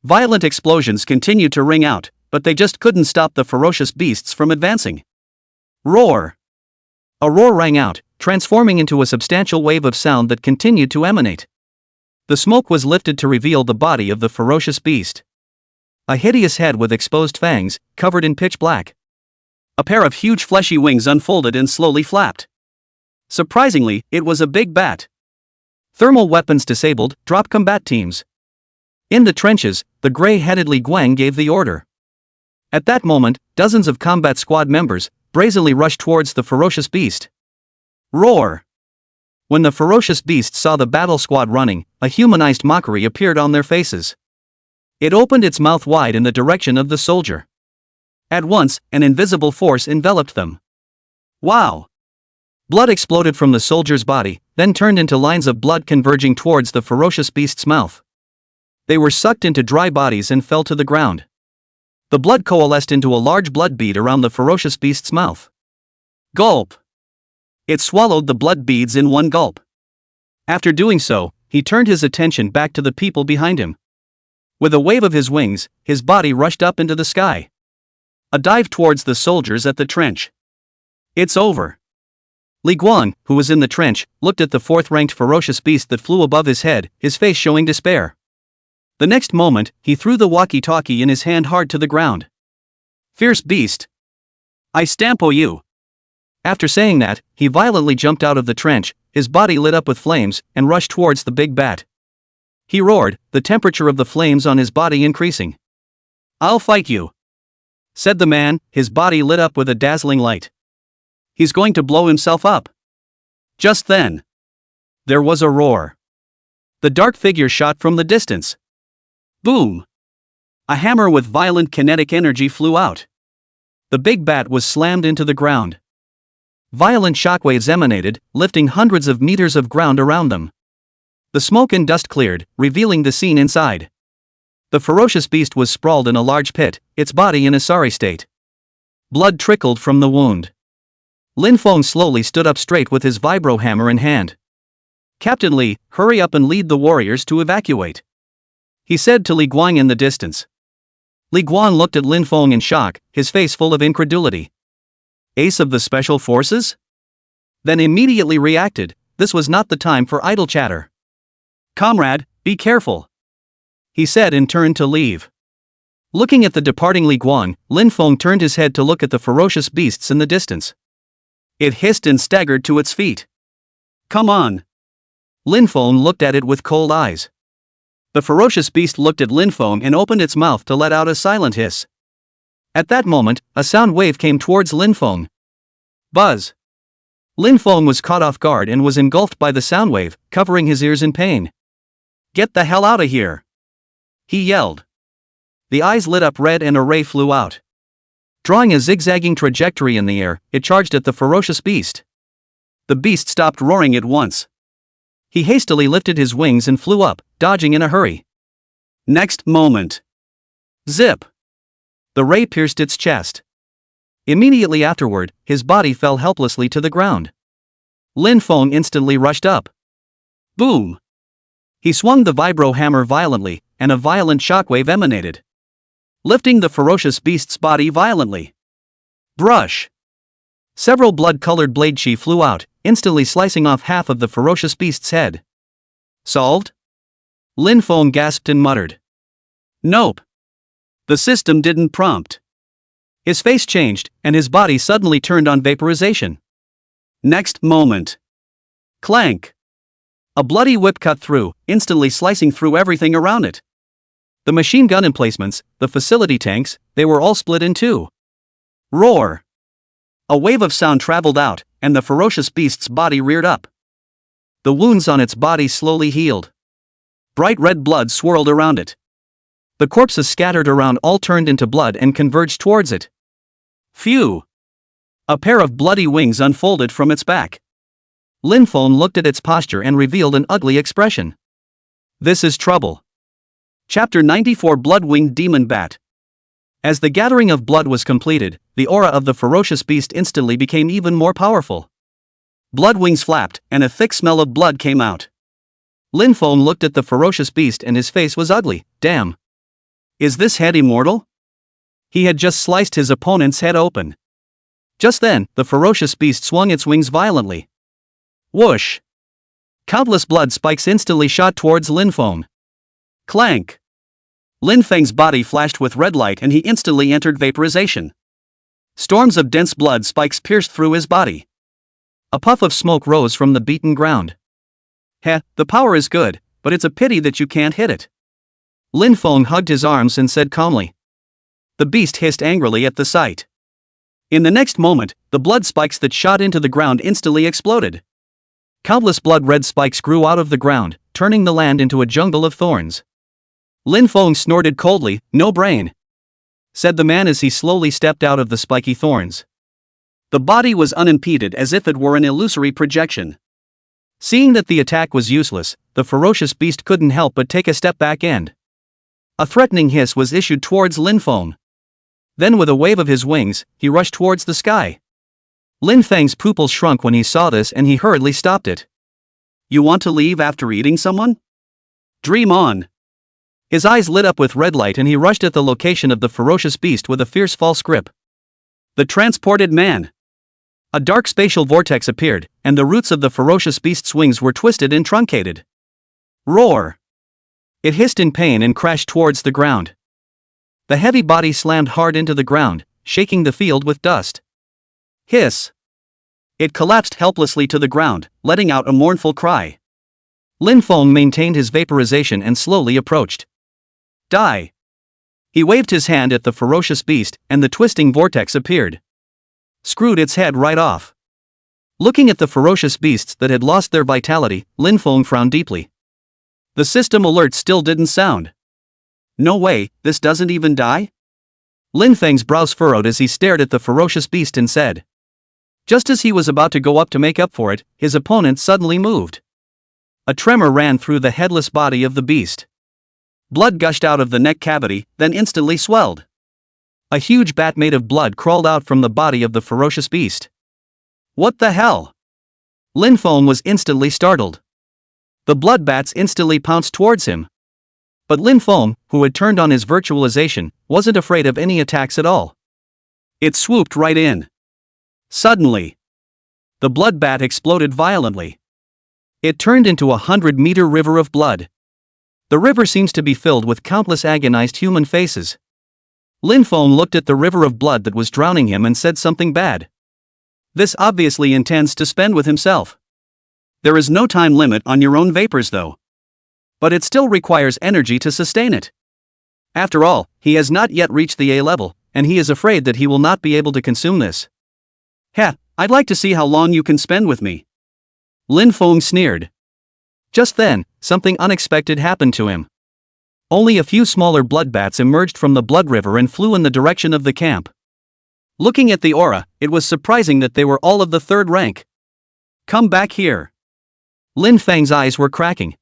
Violent explosions continued to ring out, but they just couldn't stop the ferocious beasts from advancing. Roar! A roar rang out, transforming into a substantial wave of sound that continued to emanate. The smoke was lifted to reveal the body of the ferocious beast. A hideous head with exposed fangs, covered in pitch black. A pair of huge fleshy wings unfolded and slowly flapped. Surprisingly, it was a big bat. Thermal weapons disabled, drop combat teams. In the trenches, the gray-headed Li Guang gave the order. At that moment, dozens of combat squad members brazenly rushed towards the ferocious beast. Roar! When the ferocious beast saw the battle squad running, a humanized mockery appeared on their faces. It opened its mouth wide in the direction of the soldier. At once, an invisible force enveloped them. Wow! Blood exploded from the soldier's body, then turned into lines of blood converging towards the ferocious beast's mouth. They were sucked into dry bodies and fell to the ground. The blood coalesced into a large blood bead around the ferocious beast's mouth. Gulp! It swallowed the blood beads in one gulp. After doing so, he turned his attention back to the people behind him. With a wave of his wings, his body rushed up into the sky. A dive towards the soldiers at the trench. It's over. Li Guang, who was in the trench, looked at the fourth-ranked ferocious beast that flew above his head, his face showing despair. The next moment, he threw the walkie-talkie in his hand hard to the ground. Fierce beast! I stampo you! After saying that, he violently jumped out of the trench, his body lit up with flames, and rushed towards the big bat. He roared, the temperature of the flames on his body increasing. I'll fight you! Said the man, his body lit up with a dazzling light. He's going to blow himself up. Just then, there was a roar. The dark figure shot from the distance. Boom! A hammer with violent kinetic energy flew out. The big bat was slammed into the ground. Violent shockwaves emanated, lifting hundreds of meters of ground around them. The smoke and dust cleared, revealing the scene inside. The ferocious beast was sprawled in a large pit, its body in a sorry state. Blood trickled from the wound. Lin Feng slowly stood up straight with his vibro hammer in hand. Captain Li, hurry up and lead the warriors to evacuate. He said to Li Guang in the distance. Li Guang looked at Lin Feng in shock, his face full of incredulity. Ace of the Special Forces? Then immediately reacted, this was not the time for idle chatter. Comrade, be careful. He said and turned to leave. Looking at the departing Li Guang, Lin Feng turned his head to look at the ferocious beasts in the distance. It hissed and staggered to its feet. Come on. Lin Feng looked at it with cold eyes. The ferocious beast looked at Lin Feng and opened its mouth to let out a silent hiss. At that moment, a sound wave came towards Lin Feng. Buzz! Lin Feng was caught off guard and was engulfed by the sound wave, covering his ears in pain. Get the hell out of here! He yelled. The eyes lit up red and a ray flew out. Drawing a zigzagging trajectory in the air, it charged at the ferocious beast. The beast stopped roaring at once. He hastily lifted his wings and flew up, dodging in a hurry. Next moment. Zip! The ray pierced its chest. Immediately afterward, his body fell helplessly to the ground. Lin Feng instantly rushed up. Boom! He swung the vibro hammer violently, and a violent shockwave emanated, lifting the ferocious beast's body violently. Brush! Several blood-colored blade chi flew out, instantly slicing off half of the ferocious beast's head. Solved? Lin Feng gasped and muttered. Nope. The system didn't prompt. His face changed, and his body suddenly turned on vaporization. Next moment. Clank! A bloody whip cut through, instantly slicing through everything around it. The machine gun emplacements, the facility tanks, they were all split in two. Roar! A wave of sound traveled out, and the ferocious beast's body reared up. The wounds on its body slowly healed. Bright red blood swirled around it. The corpses scattered around all turned into blood and converged towards it. Phew! A pair of bloody wings unfolded from its back. Linfone looked at its posture and revealed an ugly expression. This is trouble. Chapter 94 Blood-Winged Demon Bat. As the gathering of blood was completed, the aura of the ferocious beast instantly became even more powerful. Blood wings flapped, and a thick smell of blood came out. Linfone looked at the ferocious beast and his face was ugly. Damn. Is this head immortal? He had just sliced his opponent's head open. Just then, the ferocious beast swung its wings violently. Whoosh! Countless blood spikes instantly shot towards Linfone. Clank! Linfeng's body flashed with red light and he instantly entered vaporization. Storms of dense blood spikes pierced through his body. A puff of smoke rose from the beaten ground. Heh, the power is good, but it's a pity that you can't hit it. Linfone hugged his arms and said calmly. The beast hissed angrily at the sight. In the next moment, the blood spikes that shot into the ground instantly exploded. Countless blood-red spikes grew out of the ground, turning the land into a jungle of thorns. Linfone snorted coldly, "No brain," said the man as he slowly stepped out of the spiky thorns. The body was unimpeded as if it were an illusory projection. Seeing that the attack was useless, the ferocious beast couldn't help but take a step back and a threatening hiss was issued towards Linfone. Then with a wave of his wings, he rushed towards the sky. Linfeng's pupils shrunk when he saw this and he hurriedly stopped it. You want to leave after eating someone? Dream on. His eyes lit up with red light and he rushed at the location of the ferocious beast with a fierce false grip. The transported man. A dark spatial vortex appeared, and the roots of the ferocious beast's wings were twisted and truncated. Roar! It hissed in pain and crashed towards the ground. The heavy body slammed hard into the ground, shaking the field with dust. Hiss! It collapsed helplessly to the ground, letting out a mournful cry. Linfone maintained his vaporization and slowly approached. Die! He waved his hand at the ferocious beast, and the twisting vortex appeared. Screwed its head right off. Looking at the ferocious beasts that had lost their vitality, Linfone frowned deeply. The system alert still didn't sound. No way, this doesn't even die? Linfeng's brows furrowed as he stared at the ferocious beast and said. Just as he was about to go up to make up for it, his opponent suddenly moved. A tremor ran through the headless body of the beast. Blood gushed out of the neck cavity, then instantly swelled. A huge bat made of blood crawled out from the body of the ferocious beast. What the hell? Linfone was instantly startled. The blood bats instantly pounced towards him. But Linfone, who had turned on his virtualization, wasn't afraid of any attacks at all. It swooped right in. Suddenly, the blood bat exploded violently. It turned into a 100-meter river of blood. The river seems to be filled with countless agonized human faces. Linfone looked at the river of blood that was drowning him and said something bad. This obviously intends to spend with himself. There is no time limit on your own vapors though. But it still requires energy to sustain it. After all, he has not yet reached the A level, and he is afraid that he will not be able to consume this. Heh, I'd like to see how long you can spend with me. Linfone sneered. Just then, something unexpected happened to him. Only a few smaller blood bats emerged from the blood river and flew in the direction of the camp. Looking at the aura, it was surprising that they were all of the third rank. Come back here. Linfeng's eyes were cracking.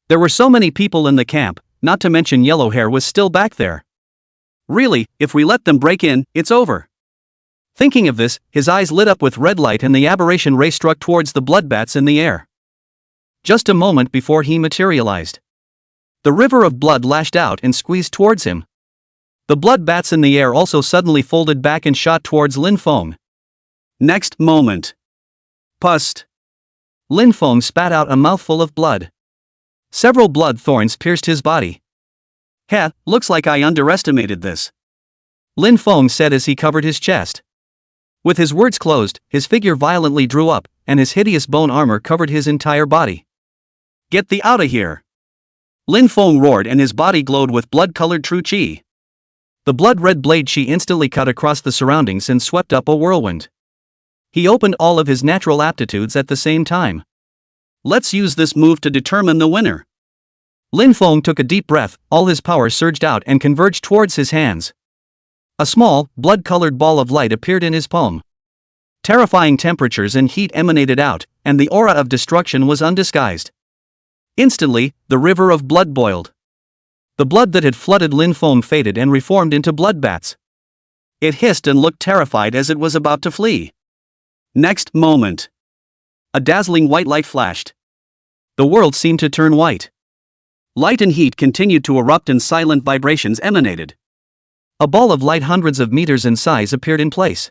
There were so many people in the camp, not to mention Yellowhair was still back there. Really, if we let them break in, it's over. Thinking of this, his eyes lit up with red light and the aberration ray struck towards the bloodbats in the air. Just a moment before he materialized. The river of blood lashed out and squeezed towards him. The bloodbats in the air also suddenly folded back and shot towards Linfone. Next moment. Pust. Linfone spat out a mouthful of blood. Several blood thorns pierced his body. Heh, looks like I underestimated this. Lin Feng said as he covered his chest. With his words closed, his figure violently drew up, and his hideous bone armor covered his entire body. Get thee outta here! Lin Feng roared and his body glowed with blood-colored true qi. The blood-red blade qi instantly cut across the surroundings and swept up a whirlwind. He opened all of his natural aptitudes at the same time. Let's use this move to determine the winner. Lin Feng took a deep breath, all his power surged out and converged towards his hands. A small, blood-colored ball of light appeared in his palm. Terrifying temperatures and heat emanated out, and the aura of destruction was undisguised. Instantly, the river of blood boiled. The blood that had flooded Lin Feng faded and reformed into bloodbaths. It hissed and looked terrified as it was about to flee. Next moment, a dazzling white light flashed. The world seemed to turn white. Light and heat continued to erupt and silent vibrations emanated. A ball of light hundreds of meters in size appeared in place.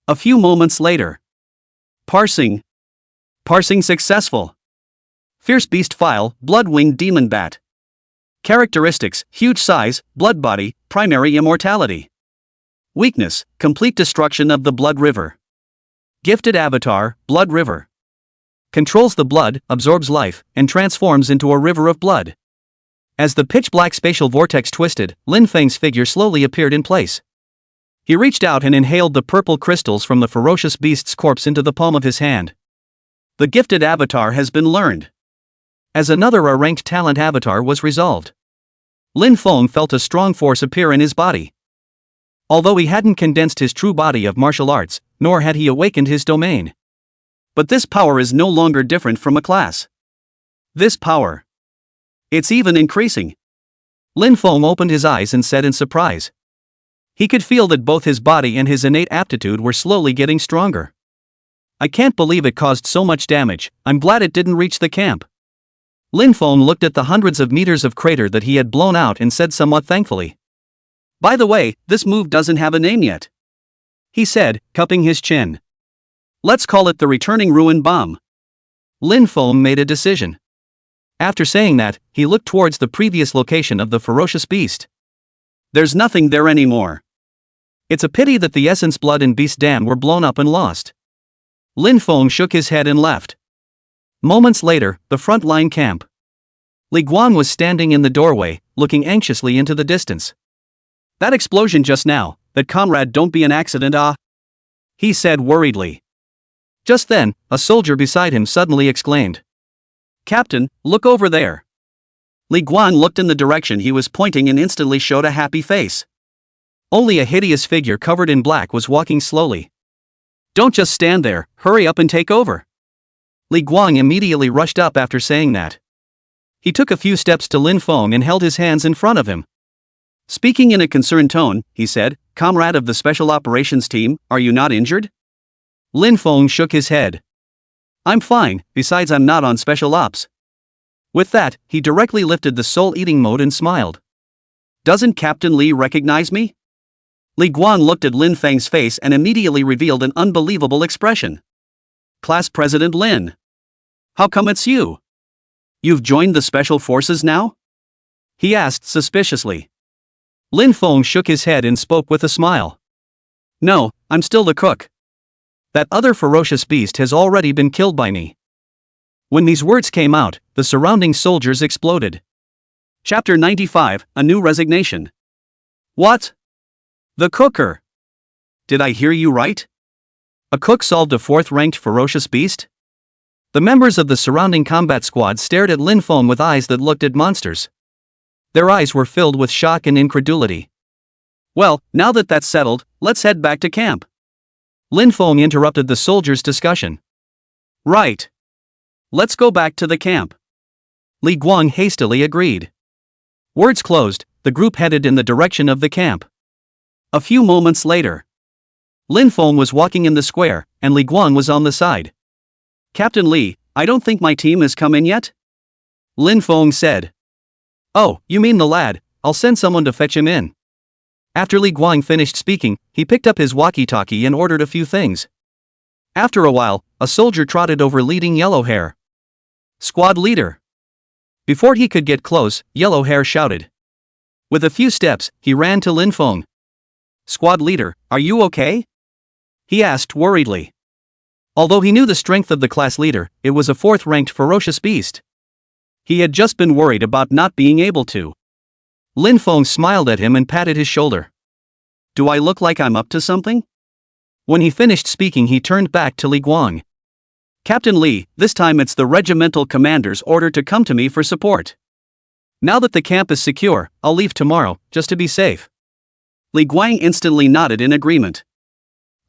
A few moments later. Parsing. Parsing successful. Fierce beast file, blood-winged demon bat. Characteristics, huge size, blood body, primary immortality. Weakness, complete destruction of the blood river. Gifted avatar, blood river. Controls the blood, absorbs life, and transforms into a river of blood. As the pitch-black spatial vortex twisted, Lin Feng's figure slowly appeared in place. He reached out and inhaled the purple crystals from the ferocious beast's corpse into the palm of his hand. The gifted avatar has been learned. As another ranked talent avatar was resolved. Lin Feng felt a strong force appear in his body. Although he hadn't condensed his true body of martial arts, nor had he awakened his domain. But this power is no longer different from a class. This power. It's even increasing. Lin Feng opened his eyes and said in surprise. He could feel that both his body and his innate aptitude were slowly getting stronger. I can't believe it caused so much damage, I'm glad it didn't reach the camp. Lin Feng looked at the hundreds of meters of crater that he had blown out and said somewhat thankfully. By the way, this move doesn't have a name yet. He said, cupping his chin. Let's call it the returning ruin bomb. Lin Feng made a decision. After saying that, he looked towards the previous location of the ferocious beast. There's nothing there anymore. It's a pity that the Essence Blood and Beast Dam were blown up and lost. Lin Feng shook his head and left. Moments later, the front line camp. Li Guang was standing in the doorway, looking anxiously into the distance. That explosion just now, that comrade don't be an accident he said worriedly. Just then, a soldier beside him suddenly exclaimed. Captain, look over there. Li Guang looked in the direction he was pointing and instantly showed a happy face. Only a hideous figure covered in black was walking slowly. Don't just stand there, hurry up and take over. Li Guang immediately rushed up after saying that. He took a few steps to Lin Feng and held his hands in front of him. Speaking in a concerned tone, he said, Comrade of the Special Operations Team, are you not injured? Lin Feng shook his head. I'm fine, besides I'm not on Special Ops. With that, he directly lifted the soul-eating mode and smiled. Doesn't Captain Li recognize me? Li Guang looked at Lin Feng's face and immediately revealed an unbelievable expression. Class President Lin. How come it's you? You've joined the Special Forces now? He asked suspiciously. Lin Feng shook his head and spoke with a smile. No, I'm still the cook. That other ferocious beast has already been killed by me. When these words came out, the surrounding soldiers exploded. Chapter 95, A New Resignation. What? The cooker. Did I hear you right? A cook solved a fourth-ranked ferocious beast? The members of the surrounding combat squad stared at Lin Feng with eyes that looked at monsters. Their eyes were filled with shock and incredulity. Well, now that that's settled, let's head back to camp. Lin Feng interrupted the soldiers' discussion. Right. Let's go back to the camp. Li Guang hastily agreed. Words closed, the group headed in the direction of the camp. A few moments later. Lin Feng was walking in the square, and Li Guang was on the side. Captain Li, I don't think my team has come in yet? Lin Feng said. Oh, you mean the lad, I'll send someone to fetch him in. After Li Guang finished speaking, he picked up his walkie-talkie and ordered a few things. After a while, a soldier trotted over leading Yellow Hair. Squad leader. Before he could get close, Yellow Hair shouted. With a few steps, he ran to Lin Feng. Squad leader, are you okay? He asked worriedly. Although he knew the strength of the class leader, it was a fourth-ranked ferocious beast. He had just been worried about not being able to. Lin Feng smiled at him and patted his shoulder. Do I look like I'm up to something? When he finished speaking, he turned back to Li Guang. Captain Li, this time it's the regimental commander's order to come to me for support. Now that the camp is secure, I'll leave tomorrow, just to be safe. Li Guang instantly nodded in agreement.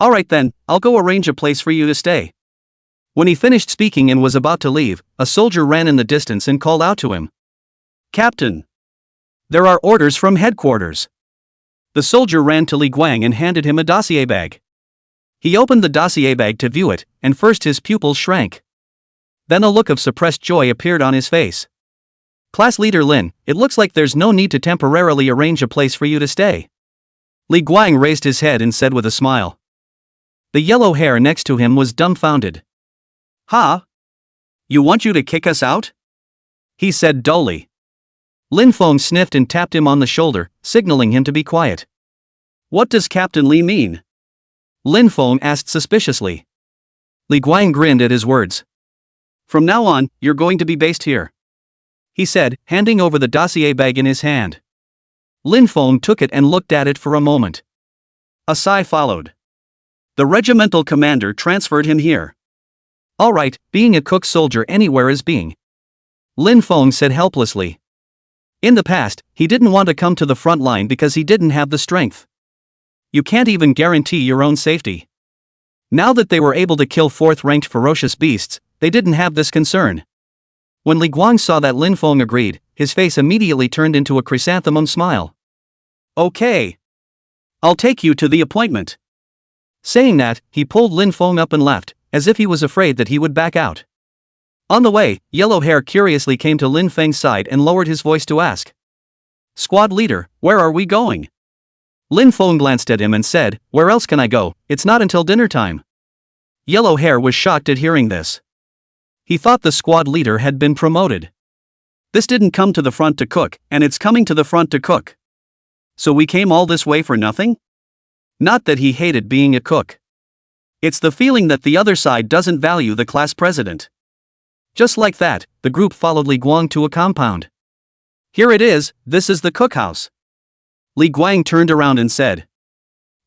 Alright then, I'll go arrange a place for you to stay. When he finished speaking and was about to leave, a soldier ran in the distance and called out to him. Captain! There are orders from headquarters. The soldier ran to Li Guang and handed him a dossier bag. He opened the dossier bag to view it, and first his pupils shrank. Then a look of suppressed joy appeared on his face. Class leader Lin, it looks like there's no need to temporarily arrange a place for you to stay. Li Guang raised his head and said with a smile. The yellow hair next to him was dumbfounded. Huh? You want you to kick us out? He said dully. Lin Feng sniffed and tapped him on the shoulder, signaling him to be quiet. What does Captain Li mean? Lin Feng asked suspiciously. Li Guang grinned at his words. From now on, you're going to be based here, he said, handing over the dossier bag in his hand. Lin Feng took it and looked at it for a moment. A sigh followed. The regimental commander transferred him here. Alright, being a cook soldier anywhere is being. Lin Feng said helplessly. In the past, he didn't want to come to the front line because he didn't have the strength. You can't even guarantee your own safety. Now that they were able to kill fourth-ranked ferocious beasts, they didn't have this concern. When Li Guang saw that Lin Feng agreed, his face immediately turned into a chrysanthemum smile. Okay. I'll take you to the appointment. Saying that, he pulled Lin Feng up and left, as if he was afraid that he would back out. On the way, Yellow Hair curiously came to Lin Feng's side and lowered his voice to ask. Squad leader, where are we going? Lin Feng glanced at him and said, Where else can I go? It's not until dinner time. Yellow Hair was shocked at hearing this. He thought the squad leader had been promoted. This didn't come to the front to cook, and it's coming to the front to cook. So we came all this way for nothing? Not that he hated being a cook. It's the feeling that the other side doesn't value the class president. Just like that, the group followed Li Guang to a compound. Here it is, this is the cookhouse. Li Guang turned around and said.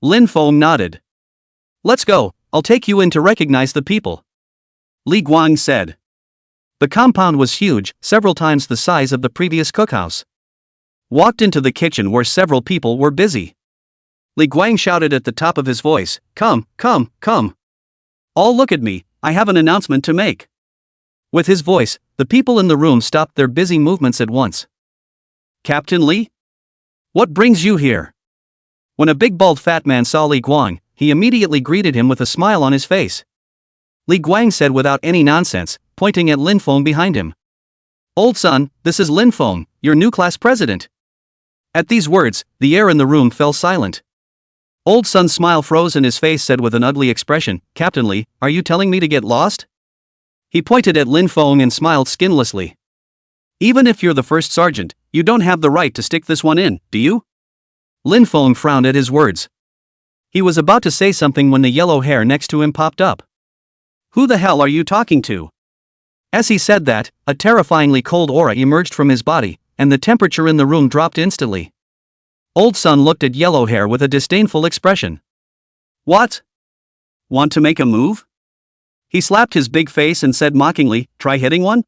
Lin Feng nodded. Let's go, I'll take you in to recognize the people. Li Guang said. The compound was huge, several times the size of the previous cookhouse. Walked into the kitchen where several people were busy. Li Guang shouted at the top of his voice, Come, come, come. All look at me, I have an announcement to make. With his voice, the people in the room stopped their busy movements at once. Captain Li? What brings you here? When a big bald fat man saw Li Guang, he immediately greeted him with a smile on his face. Li Guang said without any nonsense, pointing at Lin Feng behind him. Old son, this is Lin Feng, your new class president. At these words, the air in the room fell silent. Old son's smile froze and his face said with an ugly expression, Captain Li, are you telling me to get lost? He pointed at Lin Feng and smiled skinlessly. Even if you're the first sergeant, you don't have the right to stick this one in, do you? Lin Feng frowned at his words. He was about to say something when the yellow hair next to him popped up. Who the hell are you talking to? As he said that, a terrifyingly cold aura emerged from his body, and the temperature in the room dropped instantly. Old son looked at Yellow Hair with a disdainful expression. What? Want to make a move? He slapped his big face and said mockingly, Try hitting one?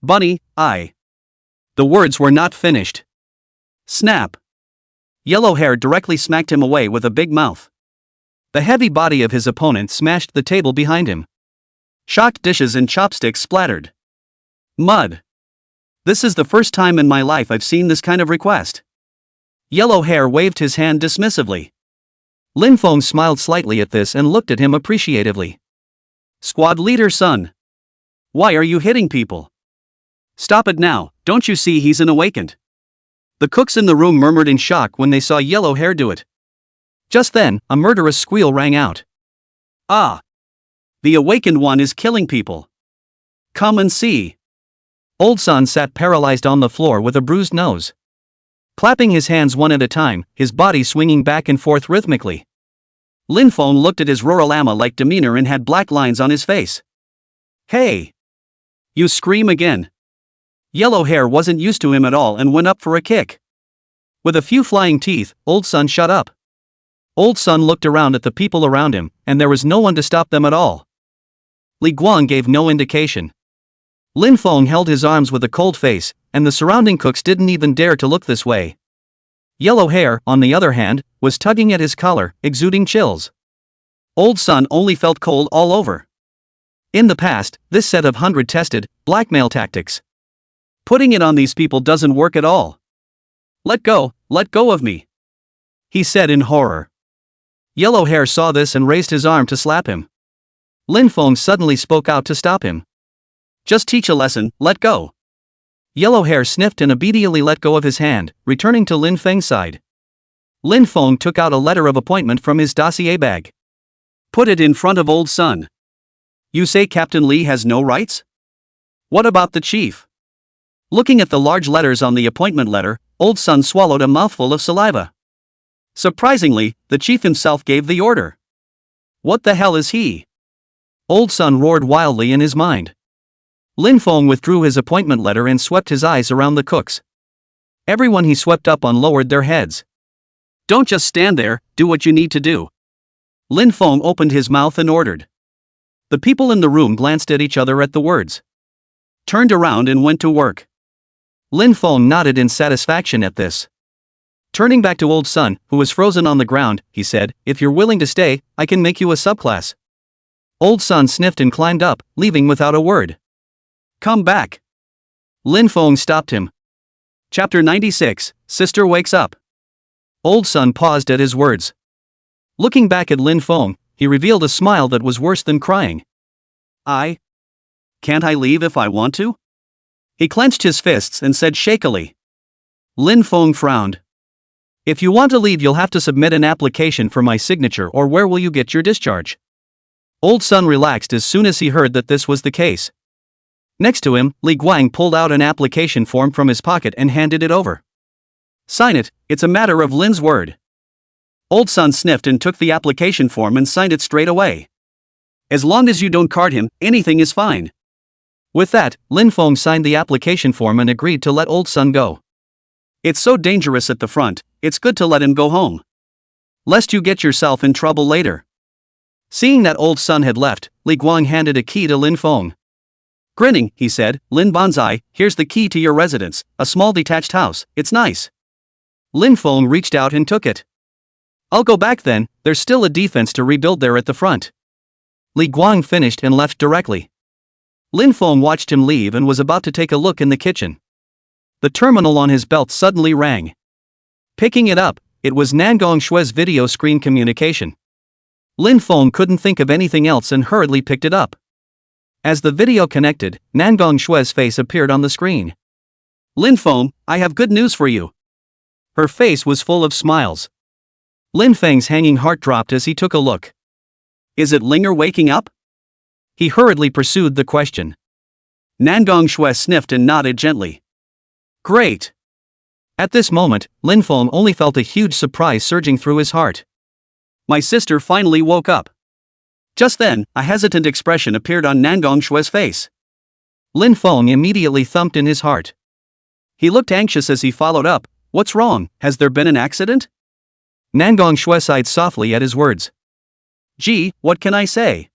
Bunny, I. The words were not finished. Snap. Yellow Hair directly smacked him away with a big mouth. The heavy body of his opponent smashed the table behind him. Shocked dishes and chopsticks splattered. Mud. This is the first time in my life I've seen this kind of request. Yellow Hair waved his hand dismissively. Lin Feng smiled slightly at this and looked at him appreciatively. Squad leader son. Why are you hitting people? Stop it now, don't you see he's an awakened? The cooks in the room murmured in shock when they saw Yellow Hair do it. Just then, a murderous squeal rang out. Ah! The awakened one is killing people. Come and see. Old son sat paralyzed on the floor with a bruised nose. clapping his hands one at a time, his body swinging back and forth rhythmically. Lin Feng looked at his Roralama-like demeanor and had black lines on his face. "Hey! You scream again." Yellow Hair wasn't used to him at all and went up for a kick. With a few flying teeth, Old Sun shut up. Old Sun looked around at the people around him, and there was no one to stop them at all. Li Guang gave no indication. Lin Feng held his arms with a cold face, and the surrounding cooks didn't even dare to look this way. Yellow Hair, on the other hand, was tugging at his collar, exuding chills. Old Sun only felt cold all over. In the past, this set of 100 tested blackmail tactics. Putting it on these people doesn't work at all. Let go of me," he said in horror. Yellow Hair saw this and raised his arm to slap him. Lin Feng suddenly spoke out to stop him. "Just teach a lesson, let go." Yellow Hair sniffed and obediently let go of his hand, returning to Lin Feng's side. Lin Feng took out a letter of appointment from his dossier bag. Put it in front of Old Sun. "You say Captain Li has no rights? What about the chief?" Looking at the large letters on the appointment letter, Old Sun swallowed a mouthful of saliva. Surprisingly, the chief himself gave the order. What the hell is he? Old Sun roared wildly in his mind. Lin Feng withdrew his appointment letter and swept his eyes around the cooks. Everyone he swept up on lowered their heads. "Don't just stand there, do what you need to do." Lin Feng opened his mouth and ordered. The people in the room glanced at each other at the words, turned around and went to work. Lin Feng nodded in satisfaction at this. Turning back to Old Sun, who was frozen on the ground, he said, "If you're willing to stay, I can make you a subclass." Old Sun sniffed and climbed up, leaving without a word. "Come back." Lin Feng stopped him. Chapter 96, Sister Wakes Up. Old Sun paused at his words. Looking back at Lin Feng, he revealed a smile that was worse than crying. Can't I leave if I want to?" He clenched his fists and said shakily. Lin Feng frowned. "If you want to leave, you'll have to submit an application for my signature, or where will you get your discharge?" Old Sun relaxed as soon as he heard that this was the case. Next to him, Li Guang pulled out an application form from his pocket and handed it over. "Sign it, it's a matter of Lin's word." Old Sun sniffed and took the application form and signed it straight away. "As long as you don't card him, anything is fine." With that, Lin Feng signed the application form and agreed to let Old Sun go. "It's so dangerous at the front, it's good to let him go home. Lest you get yourself in trouble later." Seeing that Old Sun had left, Li Guang handed a key to Lin Feng. Grinning, he said, "Lin Banzai, here's the key to your residence, a small detached house, it's nice." Lin Feng reached out and took it. "I'll go back then, there's still a defense to rebuild there at the front." Li Guang finished and left directly. Lin Feng watched him leave and was about to take a look in the kitchen. The terminal on his belt suddenly rang. Picking it up, it was Nangong Shue's video screen communication. Lin Feng couldn't think of anything else and hurriedly picked it up. As the video connected, Nangong Shue's face appeared on the screen. "Lin Feng, I have good news for you." Her face was full of smiles. Lin Feng's hanging heart dropped as he took a look. "Is it Linger waking up?" He hurriedly pursued the question. Nangong Shui sniffed and nodded gently. "Great." At this moment, Lin Feng only felt a huge surprise surging through his heart. My sister finally woke up. Just then, a hesitant expression appeared on Nangong Shue's face. Lin Feng immediately thumped in his heart. He looked anxious as he followed up, "What's wrong, has there been an accident?" Nangong Shui sighed softly at his words. "Gee, what can I say?"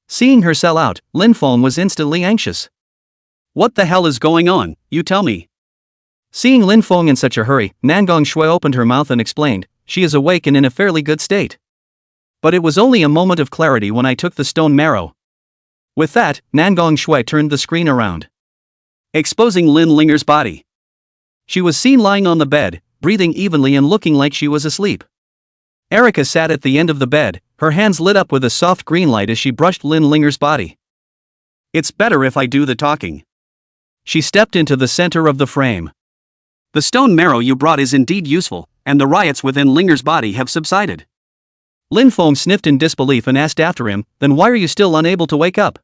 Seeing her sell out, Lin Feng was instantly anxious. "What the hell is going on, you tell me." Seeing Lin Feng in such a hurry, Nangong Shui opened her mouth and explained, "She is awake and in a fairly good state. But it was only a moment of clarity when I took the stone marrow." With that, Nangong Shui turned the screen around, exposing Lin Linger's body. She was seen lying on the bed, breathing evenly and looking like she was asleep. Erica sat at the end of the bed, her hands lit up with a soft green light as she brushed Lin Linger's body. "It's better if I do the talking." She stepped into the center of the frame. "The stone marrow you brought is indeed useful, and the riots within Linger's body have subsided." Lin Feng sniffed in disbelief and asked after him, "Then why are you still unable to wake up?"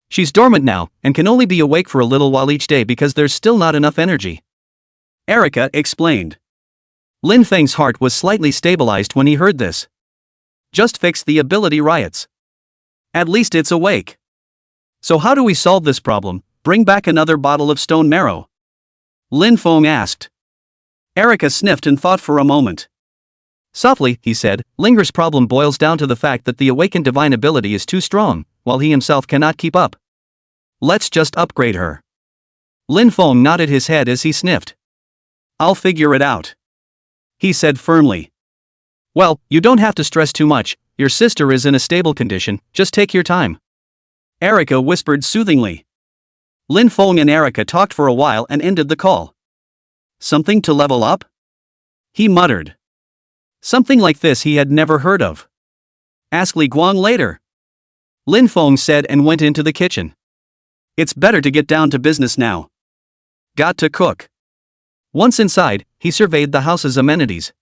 "She's dormant now, and can only be awake for a little while each day because there's still not enough energy." Erica explained. Lin Feng's heart was slightly stabilized when he heard this. Just fix the ability riots. At least it's awake. So how do we solve this problem? Bring back another bottle of stone marrow. Lin Feng asked. Erica sniffed and thought for a moment. Softly, he said, Linger's problem boils down to the fact that the awakened divine ability is too strong, while he himself cannot keep up. Let's just upgrade her. Lin Feng nodded his head as he sniffed. I'll figure it out, he said firmly. Well, you don't have to stress too much, your sister is in a stable condition, just take your time. Erica whispered soothingly. Lin Feng and Erica talked for a while and ended the call. Something to level up? He muttered. Something like this he had never heard of. Ask Li Guang later. Lin Feng said and went into the kitchen. It's better to get down to business now. Got to cook. Once inside, he surveyed the house's amenities.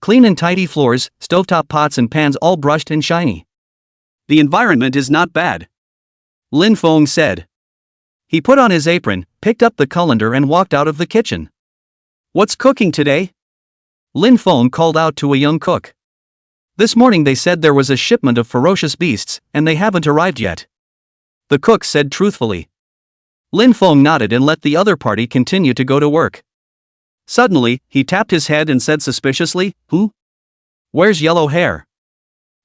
Clean and tidy floors, stovetop pots and pans all brushed and shiny. The environment is not bad, Lin Feng said. He put on his apron, picked up the colander and walked out of the kitchen. What's cooking today? Lin Feng called out to a young cook. This morning they said there was a shipment of ferocious beasts, and they haven't arrived yet. The cook said truthfully. Lin Feng nodded and let the other party continue to go to work. Suddenly, he tapped his head and said suspiciously, Who? Where's yellow hair?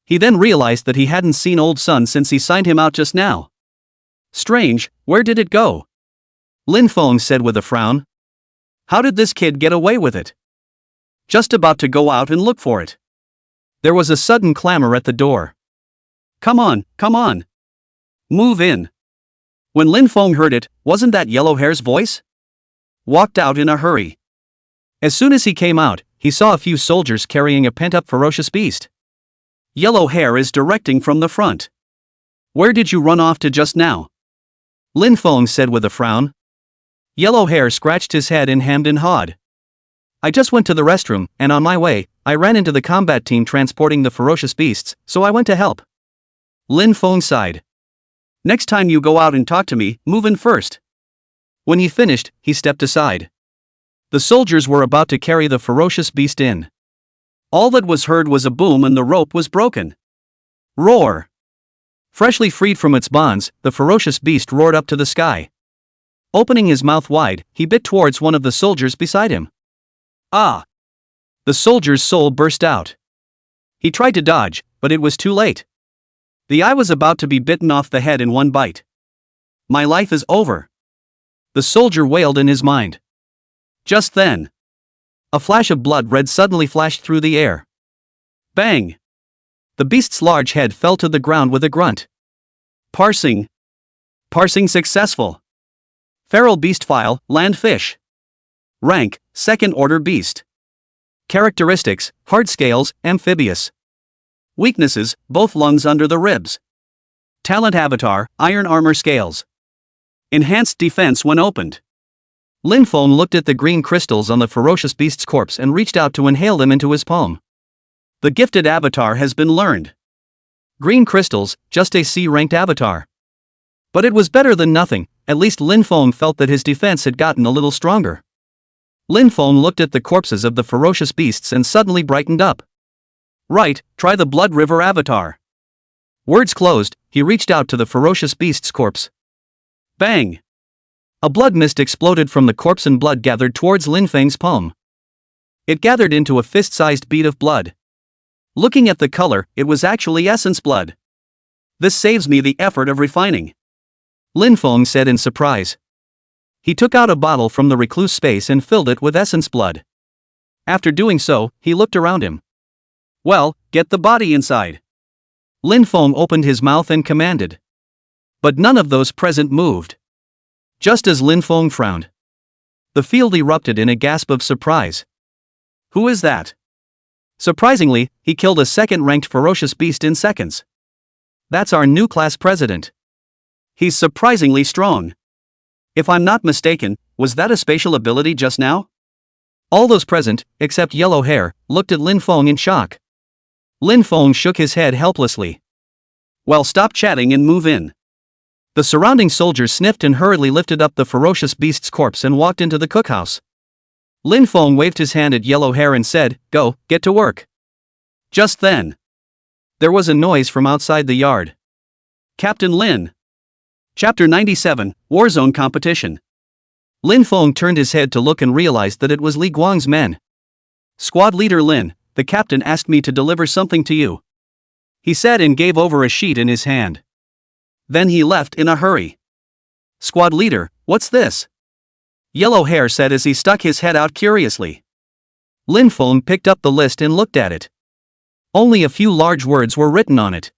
He then realized that he hadn't seen old Sun since he signed him out just now. Strange, where did it go? Lin Feng said with a frown. How did this kid get away with it? Just about to go out and look for it. There was a sudden clamor at the door. Come on, come on. Move in. When Lin Feng heard it, wasn't that yellow hair's voice? Walked out in a hurry. As soon as he came out, he saw a few soldiers carrying a pent-up ferocious beast. Yellow hair is directing from the front. Where did you run off to just now? Lin Feng said with a frown. Yellow hair scratched his head and hemmed and hawed. I just went to the restroom, and on my way, I ran into the combat team transporting the ferocious beasts, so I went to help. Lin Feng sighed. Next time you go out and talk to me, move in first. When he finished, he stepped aside. The soldiers were about to carry the ferocious beast in. All that was heard was a boom and the rope was broken. Roar! Freshly freed from its bonds, the ferocious beast roared up to the sky. Opening his mouth wide, he bit towards one of the soldiers beside him. Ah! The soldier's soul burst out. He tried to dodge, but it was too late. The eye was about to be bitten off the head in one bite. My life is over. The soldier wailed in his mind. Just then, a flash of blood red suddenly flashed through the air. Bang! The beast's large head fell to the ground with a grunt. Parsing. Parsing successful. Feral beast file, land fish. Rank, second order beast. Characteristics, hard scales, amphibious. Weaknesses, both lungs under the ribs. Talent avatar, iron armor scales. Enhanced defense when opened. Lin Feng looked at the green crystals on the ferocious beast's corpse and reached out to inhale them into his palm. The gifted avatar has been learned. Green crystals, just a C-ranked avatar. But it was better than nothing, at least Lin Feng felt that his defense had gotten a little stronger. Lin Feng looked at the corpses of the ferocious beasts and suddenly brightened up. Right, try the Blood River avatar. Words closed, he reached out to the ferocious beast's corpse. Bang! A blood mist exploded from the corpse and blood gathered towards Lin Feng's palm. It gathered into a fist-sized bead of blood. Looking at the color, it was actually essence blood. This saves me the effort of refining, Lin Feng said in surprise. He took out a bottle from the recluse space and filled it with essence blood. After doing so, he looked around him. Well, get the body inside. Lin Feng opened his mouth and commanded. But none of those present moved. Just as Lin Feng frowned, the field erupted in a gasp of surprise. Who is that? Surprisingly, he killed a second-ranked ferocious beast in seconds. That's our new class president. He's surprisingly strong. If I'm not mistaken, was that a spatial ability just now? All those present, except Yellow Hair, looked at Lin Feng in shock. Lin Feng shook his head helplessly. Well, stop chatting and move in. The surrounding soldiers sniffed and hurriedly lifted up the ferocious beast's corpse and walked into the cookhouse. Lin Feng waved his hand at Yellow Hair and said, "Go, get to work." Just then, there was a noise from outside the yard. Captain Lin. Chapter 97, Warzone Competition. Lin Feng turned his head to look and realized that it was Li Guang's men. "Squad leader Lin, the captain asked me to deliver something to you," he said and gave over a sheet in his hand. Then he left in a hurry. "Squad leader, what's this?" Yellow Hair said as he stuck his head out curiously. Lin Feng picked up the list and looked at it. Only a few large words were written on it.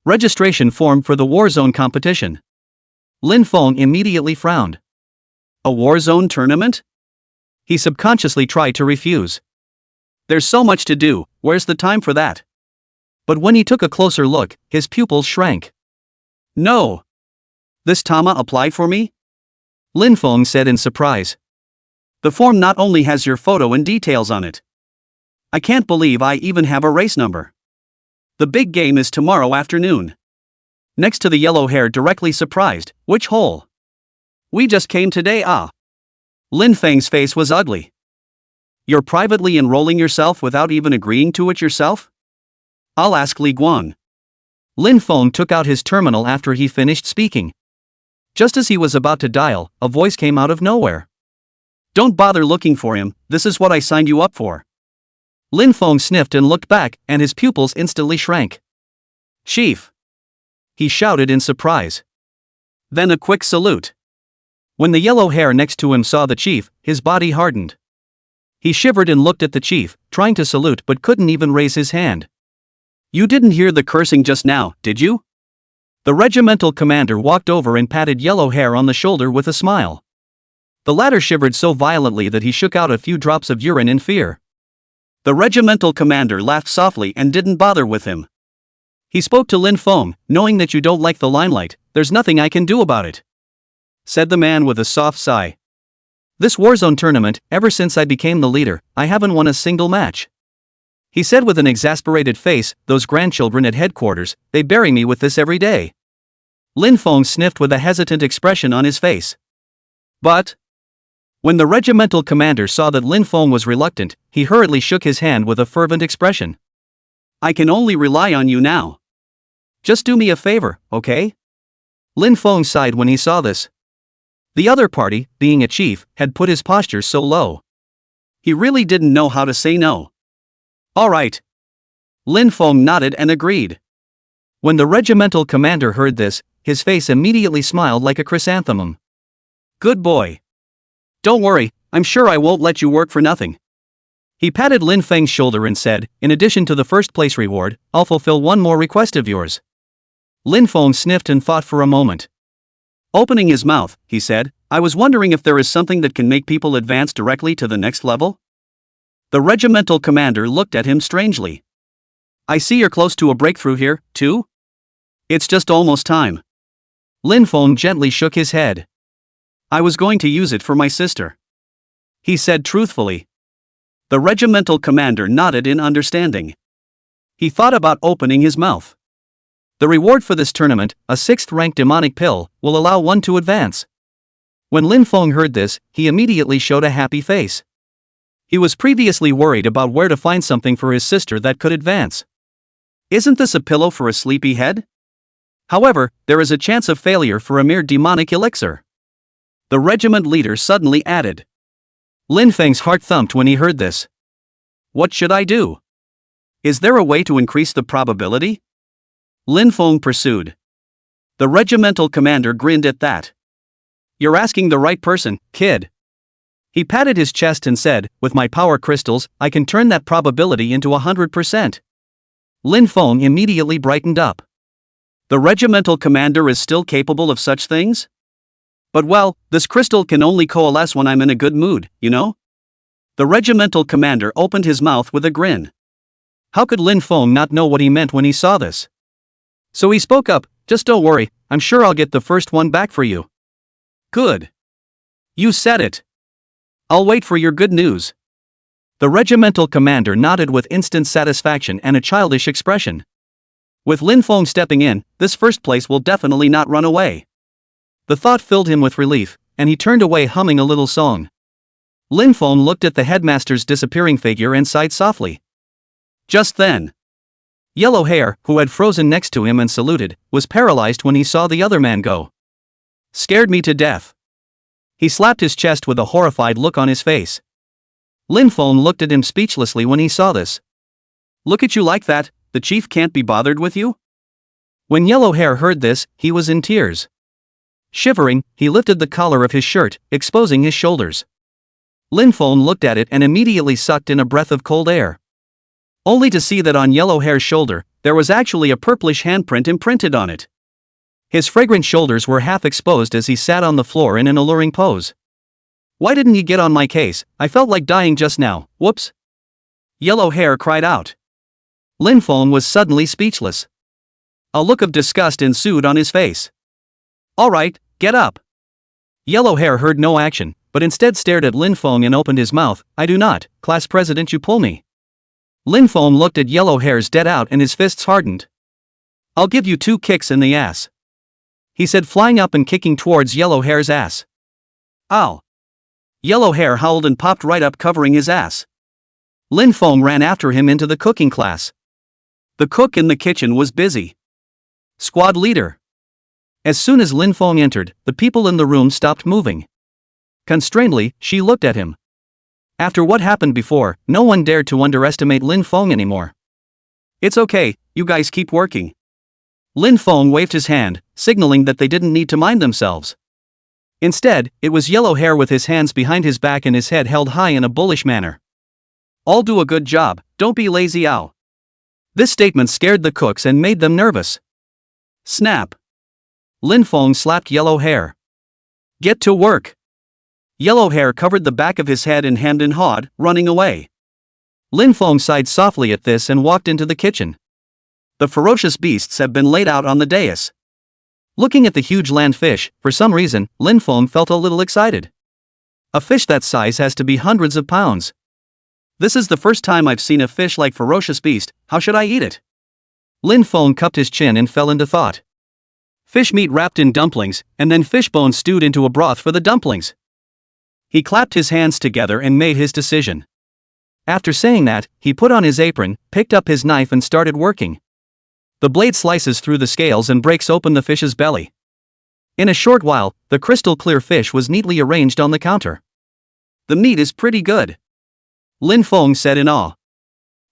Registration form for the Warzone competition. Lin Feng immediately frowned. A Warzone tournament? He subconsciously tried to refuse. There's so much to do, where's the time for that? But when he took a closer look, his pupils shrank. "No. This Tama applied for me?" Lin Feng said in surprise. "The form not only has your photo and details on it. I can't believe I even have a race number. The big game is tomorrow afternoon." Next to the Yellow Hair directly surprised, "Which hole?" "We just came today." Lin Feng's face was ugly. "You're privately enrolling yourself without even agreeing to it yourself?" "I'll ask Li Guang." Lin Feng took out his terminal after he finished speaking. Just as he was about to dial, a voice came out of nowhere. "Don't bother looking for him, this is what I signed you up for." Lin Feng sniffed and looked back, and his pupils instantly shrank. "Chief!" he shouted in surprise. Then a quick salute. When the Yellow Hair next to him saw the chief, his body hardened. He shivered and looked at the chief, trying to salute but couldn't even raise his hand. "You didn't hear the cursing just now, did you?" The regimental commander walked over and patted Yellow Hair on the shoulder with a smile. The latter shivered so violently that he shook out a few drops of urine in fear. The regimental commander laughed softly and didn't bother with him. He spoke to Lin Feng, "Knowing that you don't like the limelight, there's nothing I can do about it," said the man with a soft sigh. "This Warzone tournament, ever since I became the leader, I haven't won a single match," he said with an exasperated face. "Those grandchildren at headquarters, they bury me with this every day." Lin Feng sniffed with a hesitant expression on his face. "But..." When the regimental commander saw that Lin Feng was reluctant, he hurriedly shook his hand with a fervent expression. "I can only rely on you now. Just do me a favor, okay?" Lin Feng sighed when he saw this. The other party, being a chief, had put his posture so low. He really didn't know how to say no. "All right." Lin Feng nodded and agreed. When the regimental commander heard this, his face immediately smiled like a chrysanthemum. "Good boy. Don't worry, I'm sure I won't let you work for nothing." He patted Lin Feng's shoulder and said, "In addition to the first place reward, I'll fulfill one more request of yours." Lin Feng sniffed and thought for a moment. Opening his mouth, he said, "I was wondering if there is something that can make people advance directly to the next level?" The regimental commander looked at him strangely. "I see you're close to a breakthrough here, too? It's just almost time." Lin Feng gently shook his head. "I was going to use it for my sister," he said truthfully. The regimental commander nodded in understanding. He thought about opening his mouth. The reward for this tournament, a 6th-ranked demonic pill, will allow one to advance. When Lin Feng heard this, he immediately showed a happy face. He was previously worried about where to find something for his sister that could advance. Isn't this a pillow for a sleepy head? However, there is a chance of failure for a mere demonic elixir. The regiment leader suddenly added. Lin Feng's heart thumped when he heard this. What should I do? Is there a way to increase the probability? Lin Feng pursued. The regimental commander grinned at that. You're asking the right person, kid. He patted his chest and said, with my power crystals, I can turn that probability into 100%. Lin Feng immediately brightened up. The regimental commander is still capable of such things? But well, this crystal can only coalesce when I'm in a good mood, you know? The regimental commander opened his mouth with a grin. How could Lin Feng not know what he meant when he saw this? So he spoke up, just don't worry, I'm sure I'll get the first one back for you. Good. You said it. I'll wait for your good news. The regimental commander nodded with instant satisfaction and a childish expression. With Lin Feng stepping in, this first place will definitely not run away. The thought filled him with relief, and he turned away humming a little song. Lin Feng looked at the headmaster's disappearing figure and sighed softly. Just then, Yellow Hair, who had frozen next to him and saluted, was paralyzed when he saw the other man go. Scared me to death. He slapped his chest with a horrified look on his face. Lin Feng looked at him speechlessly when he saw this. Look at you like that, the chief can't be bothered with you? When Yellow Hair heard this, he was in tears. Shivering, he lifted the collar of his shirt, exposing his shoulders. Lin Feng looked at it and immediately sucked in a breath of cold air. Only to see that on Yellow Hair's shoulder, there was actually a purplish handprint imprinted on it. His fragrant shoulders were half exposed as he sat on the floor in an alluring pose. Why didn't you get on my case? I felt like dying just now, whoops. Yellow Hair cried out. Lin Feng was suddenly speechless. A look of disgust ensued on his face. Alright, get up. Yellow Hair heard no action, but instead stared at Lin Feng and opened his mouth. I do not, class president, you pull me. Lin Feng looked at Yellow Hair's dead out and his fists hardened. I'll give you 2 kicks in the ass, he said, flying up and kicking towards Yellow Hair's ass. Ow. Yellow Hair howled and popped right up, covering his ass. Lin Feng ran after him into the cooking class. The cook in the kitchen was busy. Squad leader. As soon as Lin Feng entered, the people in the room stopped moving. Constrainedly, she looked at him. After what happened before, no one dared to underestimate Lin Feng anymore. It's okay, you guys keep working. Lin Feng waved his hand, signaling that they didn't need to mind themselves. Instead, it was Yellow Hair with his hands behind his back and his head held high in a bullish manner. All do a good job, don't be lazy, ow. This statement scared the cooks and made them nervous. Snap. Lin Feng slapped Yellow Hair. Get to work. Yellow Hair covered the back of his head and hemmed and hawed, running away. Lin Feng sighed softly at this and walked into the kitchen. The ferocious beasts have been laid out on the dais. Looking at the huge land fish, for some reason, Lin Feng felt a little excited. A fish that size has to be hundreds of pounds. This is the first time I've seen a fish like ferocious beast. How should I eat it? Lin Feng cupped his chin and fell into thought. Fish meat wrapped in dumplings, and then fish bones stewed into a broth for the dumplings. He clapped his hands together and made his decision. After saying that, he put on his apron, picked up his knife and started working. The blade slices through the scales and breaks open the fish's belly. In a short while, the crystal clear fish was neatly arranged on the counter. The meat is pretty good, Lin Feng said in awe.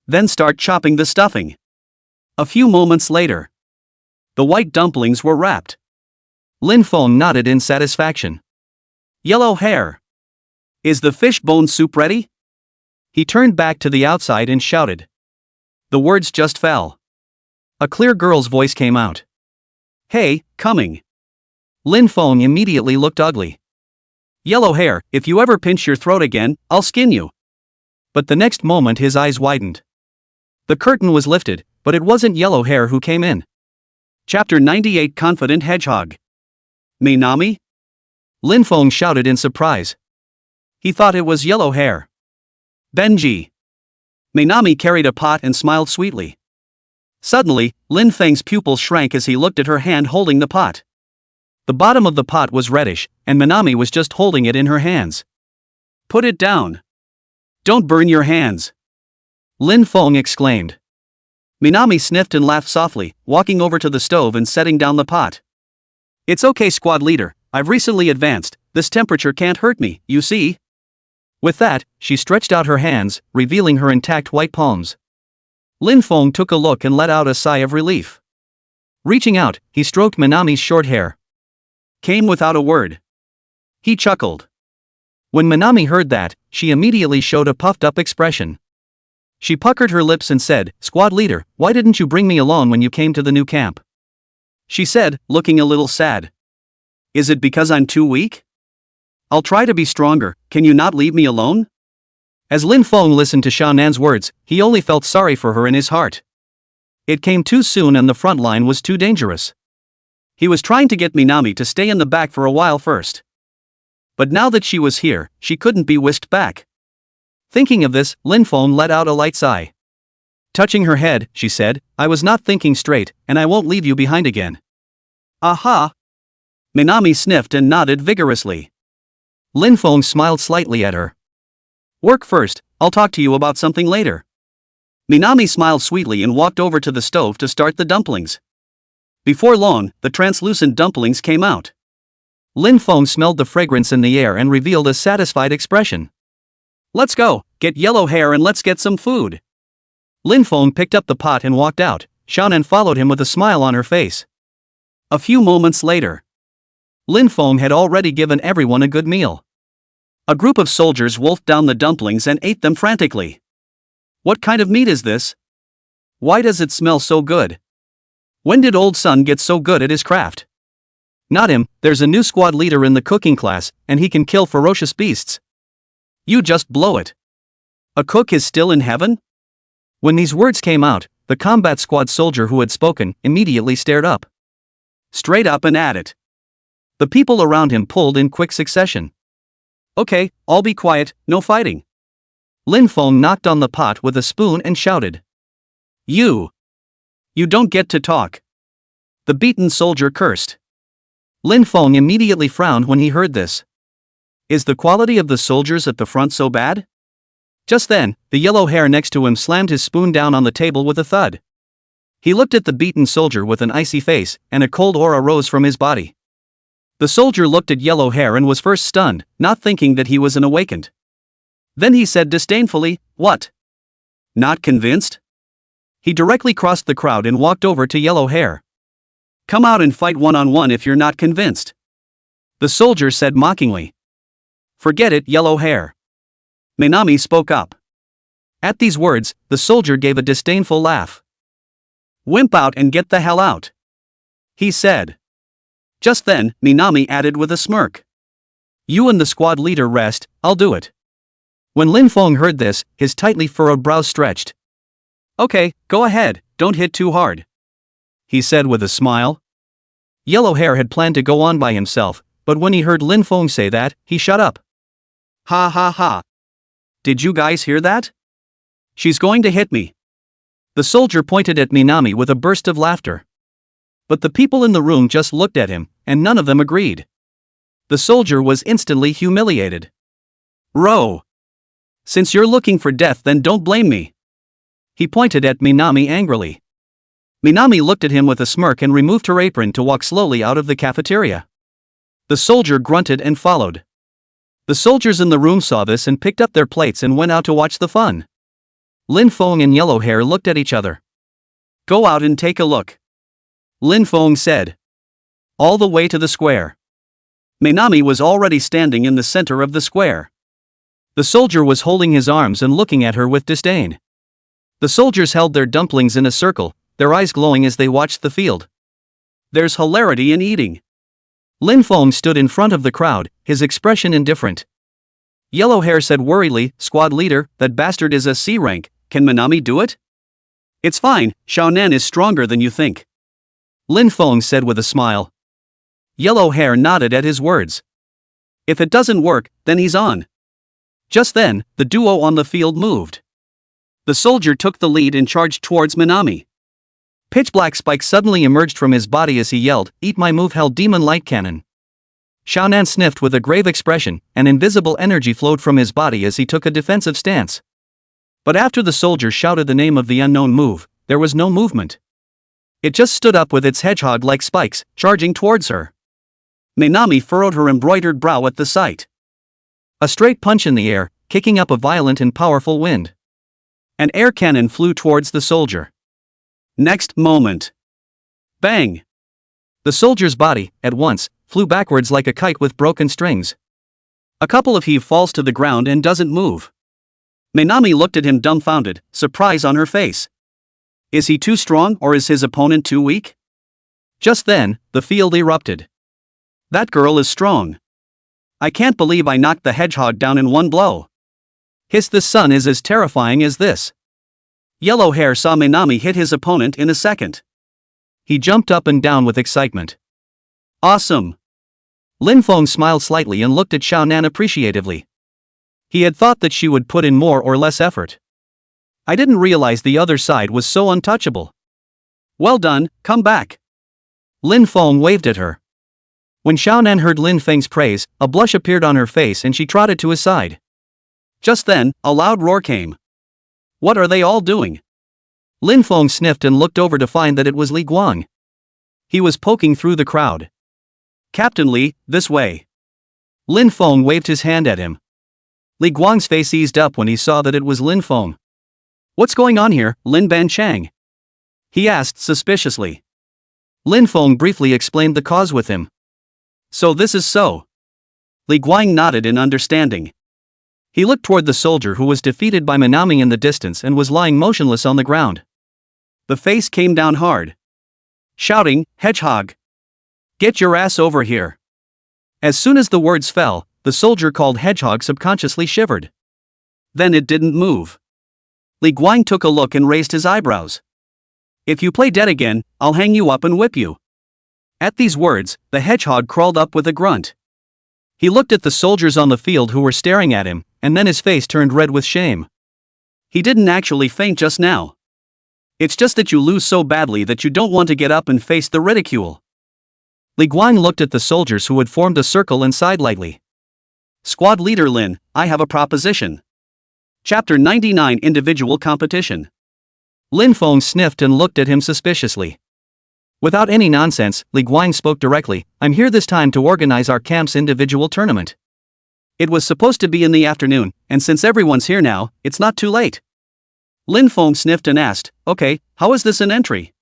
Then start chopping the stuffing. A few moments later, the white dumplings were wrapped. Lin Feng nodded in satisfaction. Yellow Hair. Is the fish bone soup ready? He turned back to the outside and shouted. The words just fell. A clear girl's voice came out. Hey, coming. Lin Feng immediately looked ugly. Yellow Hair, if you ever pinch your throat again, I'll skin you. But the next moment his eyes widened. The curtain was lifted, but it wasn't Yellow Hair who came in. Chapter 98 Confident Hedgehog. Minami? Lin Feng shouted in surprise. He thought it was Yellow Hair. Benji. Minami carried a pot and smiled sweetly. Suddenly, Lin Feng's pupils shrank as he looked at her hand holding the pot. The bottom of the pot was reddish, and Minami was just holding it in her hands. Put it down. Don't burn your hands. Lin Feng exclaimed. Minami sniffed and laughed softly, walking over to the stove and setting down the pot. It's okay, squad leader, I've recently advanced, this temperature can't hurt me, you see? With that, she stretched out her hands, revealing her intact white palms. Lin Feng took a look and let out a sigh of relief. Reaching out, he stroked Minami's short hair. Came without a word. He chuckled. When Minami heard that, she immediately showed a puffed-up expression. She puckered her lips and said, Squad leader, why didn't you bring me along when you came to the new camp? She said, looking a little sad. Is it because I'm too weak? I'll try to be stronger, can you not leave me alone? As Lin Feng listened to Xiaonan's words, he only felt sorry for her in his heart. It came too soon and the front line was too dangerous. He was trying to get Minami to stay in the back for a while first. But now that she was here, she couldn't be whisked back. Thinking of this, Lin Feng let out a light sigh. Touching her head, she said, I was not thinking straight, and I won't leave you behind again. Aha! Minami sniffed and nodded vigorously. Lin Feng smiled slightly at her. Work first, I'll talk to you about something later. Minami smiled sweetly and walked over to the stove to start the dumplings. Before long, the translucent dumplings came out. Lin Feng smelled the fragrance in the air and revealed a satisfied expression. Let's go, get yellow hair and let's get some food. Lin Feng picked up the pot and walked out. Xiaonan followed him with a smile on her face. A few moments later, Lin Feng had already given everyone a good meal. A group of soldiers wolfed down the dumplings and ate them frantically. What kind of meat is this? Why does it smell so good? When did Old Sun get so good at his craft? Not him, there's a new squad leader in the cooking class, and he can kill ferocious beasts. You just blow it. A cook is still in heaven? When these words came out, the combat squad soldier who had spoken immediately stared up. Straight up and at it. The people around him pulled in quick succession. Okay, I'll be quiet, no fighting. Lin Feng knocked on the pot with a spoon and shouted. You don't get to talk. The beaten soldier cursed. Lin Feng immediately frowned when he heard this. Is the quality of the soldiers at the front so bad? Just then, the yellow hair next to him slammed his spoon down on the table with a thud. He looked at the beaten soldier with an icy face, and a cold aura rose from his body. The soldier looked at yellow hair and was first stunned, not thinking that he was an awakened. Then he said disdainfully, "What? Not convinced?" He directly crossed the crowd and walked over to yellow hair. Come out and fight one-on-one if you're not convinced. The soldier said mockingly. Forget it, yellow hair. Minami spoke up. At these words, the soldier gave a disdainful laugh. Wimp out and get the hell out, he said. Just then, Minami added with a smirk. You and the squad leader rest, I'll do it. When Lin Feng heard this, his tightly furrowed brows stretched. Okay, go ahead, don't hit too hard, he said with a smile. Yellow hair had planned to go on by himself, but when he heard Lin Feng say that, he shut up. Ha ha ha. Did you guys hear that? She's going to hit me. The soldier pointed at Minami with a burst of laughter. But the people in the room just looked at him, and none of them agreed. The soldier was instantly humiliated. Row. Since you're looking for death, then don't blame me. He pointed at Minami angrily. Minami looked at him with a smirk and removed her apron to walk slowly out of the cafeteria. The soldier grunted and followed. The soldiers in the room saw this and picked up their plates and went out to watch the fun. Lin Feng and yellow hair looked at each other. Go out and take a look, Lin Feng said. All the way to the square. Minami was already standing in the center of the square. The soldier was holding his arms and looking at her with disdain. The soldiers held their dumplings in a circle, their eyes glowing as they watched the field. There's hilarity in eating. Lin Feng stood in front of the crowd, his expression indifferent. Yellow hair said worriedly, Squad leader, that bastard is a C rank, can Minami do it? It's fine, Xiaonan is stronger than you think, Lin Feng said with a smile. Yellow hair nodded at his words. If it doesn't work, then he's on. Just then, the duo on the field moved. The soldier took the lead and charged towards Minami. Pitch-black spikes suddenly emerged from his body as he yelled, "Eat my move, Hell Demon Light Cannon." Xiaonan sniffed with a grave expression, and invisible energy flowed from his body as he took a defensive stance. But after the soldier shouted the name of the unknown move, there was no movement. It just stood up with its hedgehog-like spikes, charging towards her. Minami furrowed her embroidered brow at the sight. A straight punch in the air, kicking up a violent and powerful wind. An air cannon flew towards the soldier. Next moment. Bang! The soldier's body, at once, flew backwards like a kite with broken strings. A couple of heave falls to the ground and doesn't move. Minami looked at him dumbfounded, surprise on her face. Is he too strong or is his opponent too weak? Just then, the field erupted. That girl is strong. I can't believe I knocked the hedgehog down in one blow. The sun is as terrifying as this. Yellow hair saw Minami hit his opponent in a second. He jumped up and down with excitement. Awesome! Lin Feng smiled slightly and looked at Xiaonan appreciatively. He had thought that she would put in more or less effort. I didn't realize the other side was so untouchable. Well done, come back. Lin Feng waved at her. When Xiaonan heard Lin Feng's praise, a blush appeared on her face and she trotted to his side. Just then, a loud roar came. What are they all doing? Lin Feng sniffed and looked over to find that it was Li Guang. He was poking through the crowd. Captain Li, this way. Lin Feng waved his hand at him. Li Guang's face eased up when he saw that it was Lin Feng. What's going on here, Lin Banchang? He asked suspiciously. Lin Feng briefly explained the cause with him. So this is so. Li Guang nodded in understanding. He looked toward the soldier who was defeated by Manami in the distance and was lying motionless on the ground. The face came down hard. Shouting, "Hedgehog! Get your ass over here!" As soon as the words fell, the soldier called Hedgehog subconsciously shivered. Then it didn't move. Li Guang took a look and raised his eyebrows. If you play dead again, I'll hang you up and whip you. At these words, the hedgehog crawled up with a grunt. He looked at the soldiers on the field who were staring at him, and then his face turned red with shame. He didn't actually faint just now. It's just that you lose so badly that you don't want to get up and face the ridicule. Li Guang looked at the soldiers who had formed a circle and sighed lightly. Squad leader Lin, I have a proposition. Chapter 99 Individual Competition. Lin Feng sniffed and looked at him suspiciously. Without any nonsense, Li Guang spoke directly, I'm here this time to organize our camp's individual tournament. It was supposed to be in the afternoon, and since everyone's here now, it's not too late. Lin Feng sniffed and asked, okay, how is this an entry?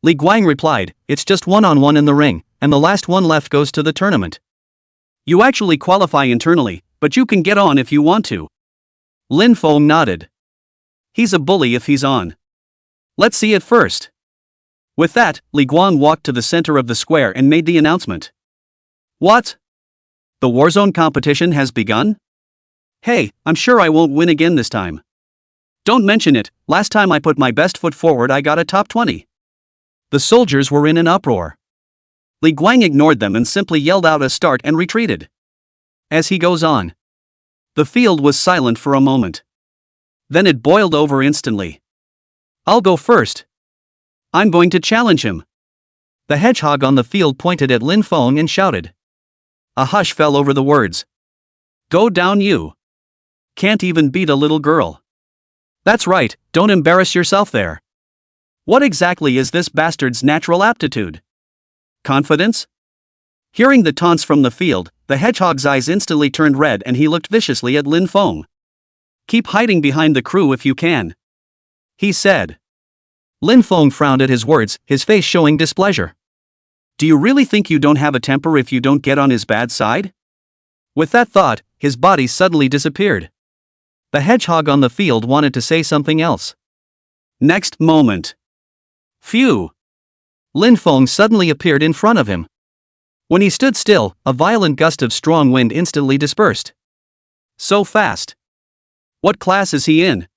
Li Guang replied, it's just one-on-one in the ring, and the last one left goes to the tournament. You actually qualify internally, but you can get on if you want to. Lin Feng nodded. He's a bully if he's on. Let's see it first. With that, Li Guang walked to the center of the square and made the announcement. What? The Warzone competition has begun? Hey, I'm sure I won't win again this time. Don't mention it, last time I put my best foot forward I got a top 20. The soldiers were in an uproar. Li Guang ignored them and simply yelled out a start and retreated. As he goes on. The field was silent for a moment. Then it boiled over instantly. I'll go first. I'm going to challenge him. The hedgehog on the field pointed at Lin Feng and shouted. A hush fell over the words. Go down you. Can't even beat a little girl. That's right, don't embarrass yourself there. What exactly is this bastard's natural aptitude? Confidence? Hearing the taunts from the field, the hedgehog's eyes instantly turned red and he looked viciously at Lin Feng. Keep hiding behind the crew if you can, he said. Lin Feng frowned at his words, his face showing displeasure. Do you really think you don't have a temper if you don't get on his bad side? With that thought, his body suddenly disappeared. The hedgehog on the field wanted to say something else. Next moment. Phew! Lin Feng suddenly appeared in front of him. When he stood still, a violent gust of strong wind instantly dispersed. So fast. What class is he in?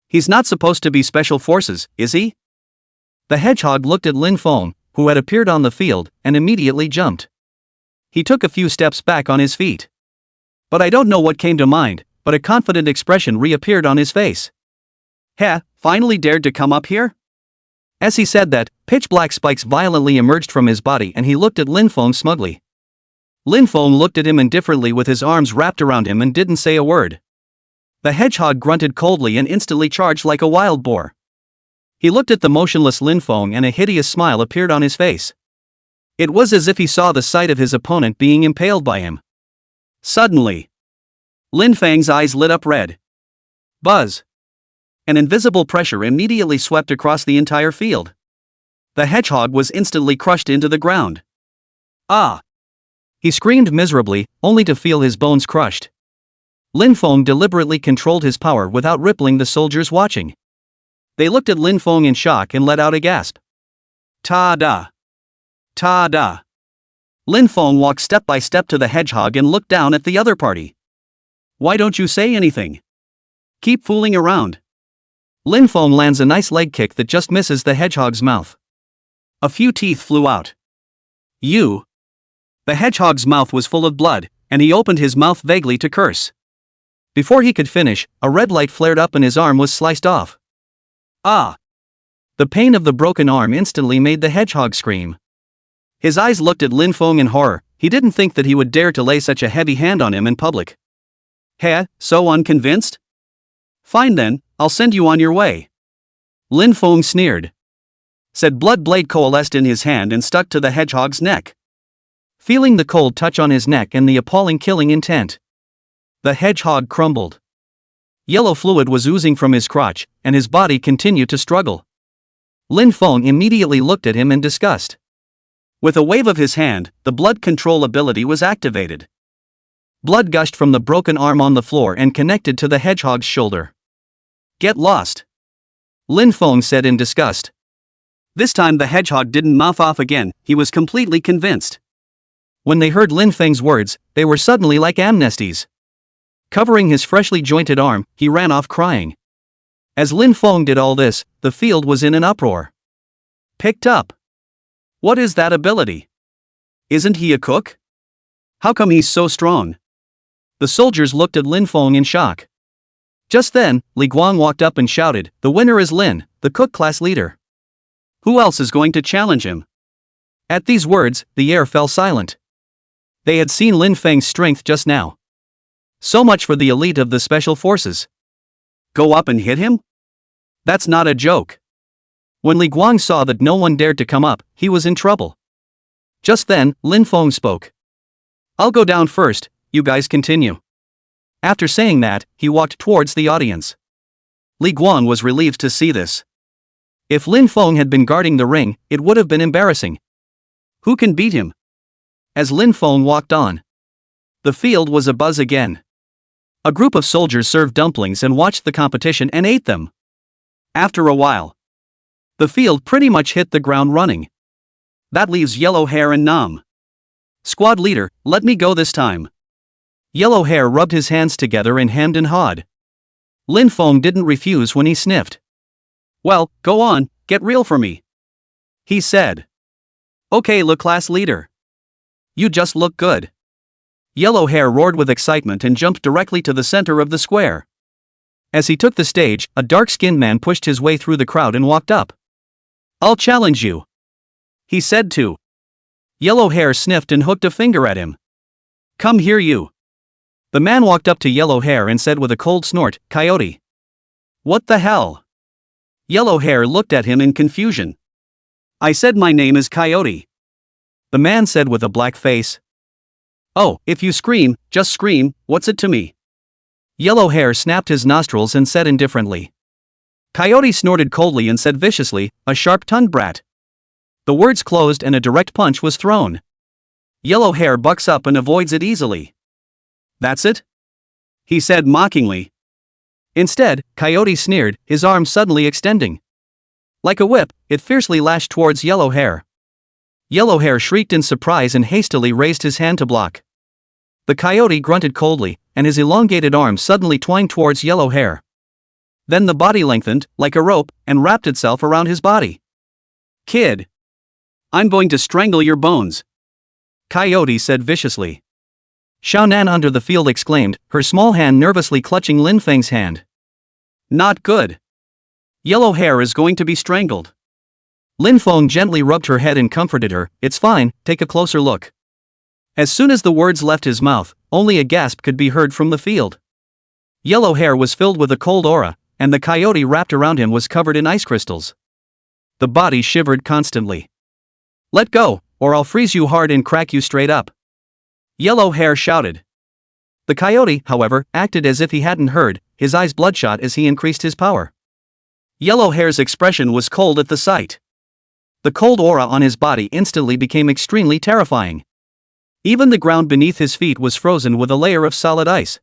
He's not supposed to be special forces, is he? The hedgehog looked at Lin Feng, who had appeared on the field, and immediately jumped. He took a few steps back on his feet. But I don't know what came to mind, but a confident expression reappeared on his face. Heh, finally dared to come up here? As he said that, pitch-black spikes violently emerged from his body and he looked at Lin Feng smugly. Lin Feng looked at him indifferently with his arms wrapped around him and didn't say a word. The hedgehog grunted coldly and instantly charged like a wild boar. He looked at the motionless Lin Feng and a hideous smile appeared on his face. It was as if he saw the sight of his opponent being impaled by him. Suddenly, Lin Feng's eyes lit up red. Buzz! An invisible pressure immediately swept across the entire field. The hedgehog was instantly crushed into the ground. Ah! He screamed miserably, only to feel his bones crushed. Lin Feng deliberately controlled his power without rippling the soldiers watching. They looked at Lin Feng in shock and let out a gasp. Ta-da! Ta-da! Lin Feng walked step by step to the hedgehog and looked down at the other party. Why don't you say anything? Keep fooling around. Lin Feng lands a nice leg kick that just misses the hedgehog's mouth. A few teeth flew out. You! The hedgehog's mouth was full of blood, and he opened his mouth vaguely to curse. Before he could finish, a red light flared up and his arm was sliced off. Ah! The pain of the broken arm instantly made the hedgehog scream. His eyes looked at Lin Feng in horror. He didn't think that he would dare to lay such a heavy hand on him in public. Heh, so unconvinced? Fine then, I'll send you on your way. Lin Feng sneered. Said blood blade coalesced in his hand and stuck to the hedgehog's neck. Feeling the cold touch on his neck and the appalling killing intent, the hedgehog crumbled. Yellow fluid was oozing from his crotch, and his body continued to struggle. Lin Feng immediately looked at him in disgust. With a wave of his hand, the blood control ability was activated. Blood gushed from the broken arm on the floor and connected to the hedgehog's shoulder. Get lost, Lin Feng said in disgust. This time the hedgehog didn't mouth off again, he was completely convinced. When they heard Lin Feng's words, they were suddenly like amnesties. Covering his freshly jointed arm, he ran off crying. As Lin Feng did all this, the field was in an uproar. Picked up. What is that ability? Isn't he a cook? How come he's so strong? The soldiers looked at Lin Feng in shock. Just then, Li Guang walked up and shouted, "The winner is Lin, the cook class leader. Who else is going to challenge him?" At these words, the air fell silent. They had seen Lin Feng's strength just now. So much for the elite of the special forces. Go up and hit him? That's not a joke. When Li Guang saw that no one dared to come up, he was in trouble. Just then, Lin Feng spoke. I'll go down first, you guys continue. After saying that, he walked towards the audience. Li Guang was relieved to see this. If Lin Feng had been guarding the ring, it would have been embarrassing. Who can beat him? As Lin Feng walked on, the field was abuzz again. A group of soldiers served dumplings and watched the competition and ate them. After a while, the field pretty much hit the ground running. That leaves Yellow Hair and Nam. Squad leader, let me go this time. Yellow Hair rubbed his hands together and hemmed and hawed. Lin Feng didn't refuse when he sniffed. Well, go on, get real for me, he said. Okay, Le class leader. You just look good. Yellow Hair roared with excitement and jumped directly to the center of the square. As he took the stage, a dark-skinned man pushed his way through the crowd and walked up. I'll challenge you, he said too. Yellow Hair sniffed and hooked a finger at him. Come here you. The man walked up to Yellow Hair and said with a cold snort, Coyote. What the hell? Yellow Hair looked at him in confusion. I said my name is Coyote, the man said with a black face. Oh, if you scream, just scream, what's it to me? Yellow Hair snapped his nostrils and said indifferently. Coyote snorted coldly and said viciously, a sharp-tongued brat. The words closed and a direct punch was thrown. Yellow Hair bucks up and avoids it easily. That's it? He said mockingly. Instead, Coyote sneered, his arm suddenly extending. Like a whip, it fiercely lashed towards Yellow Hair. Yellow Hair shrieked in surprise and hastily raised his hand to block. The Coyote grunted coldly, and his elongated arm suddenly twined towards Yellow Hair. Then the body lengthened, like a rope, and wrapped itself around his body. Kid, I'm going to strangle your bones, Coyote said viciously. Xiaonan under the field exclaimed, her small hand nervously clutching Lin Feng's hand. Not good. Yellow Hair is going to be strangled. Lin Feng gently rubbed her head and comforted her, it's fine, take a closer look. As soon as the words left his mouth, only a gasp could be heard from the field. Yellow Hair was filled with a cold aura, and the coyote wrapped around him was covered in ice crystals. The body shivered constantly. Let go, or I'll freeze you hard and crack you straight up, Yellow Hair shouted. The coyote, however, acted as if he hadn't heard, his eyes bloodshot as he increased his power. Yellow Hair's expression was cold at the sight. The cold aura on his body instantly became extremely terrifying. Even the ground beneath his feet was frozen with a layer of solid ice.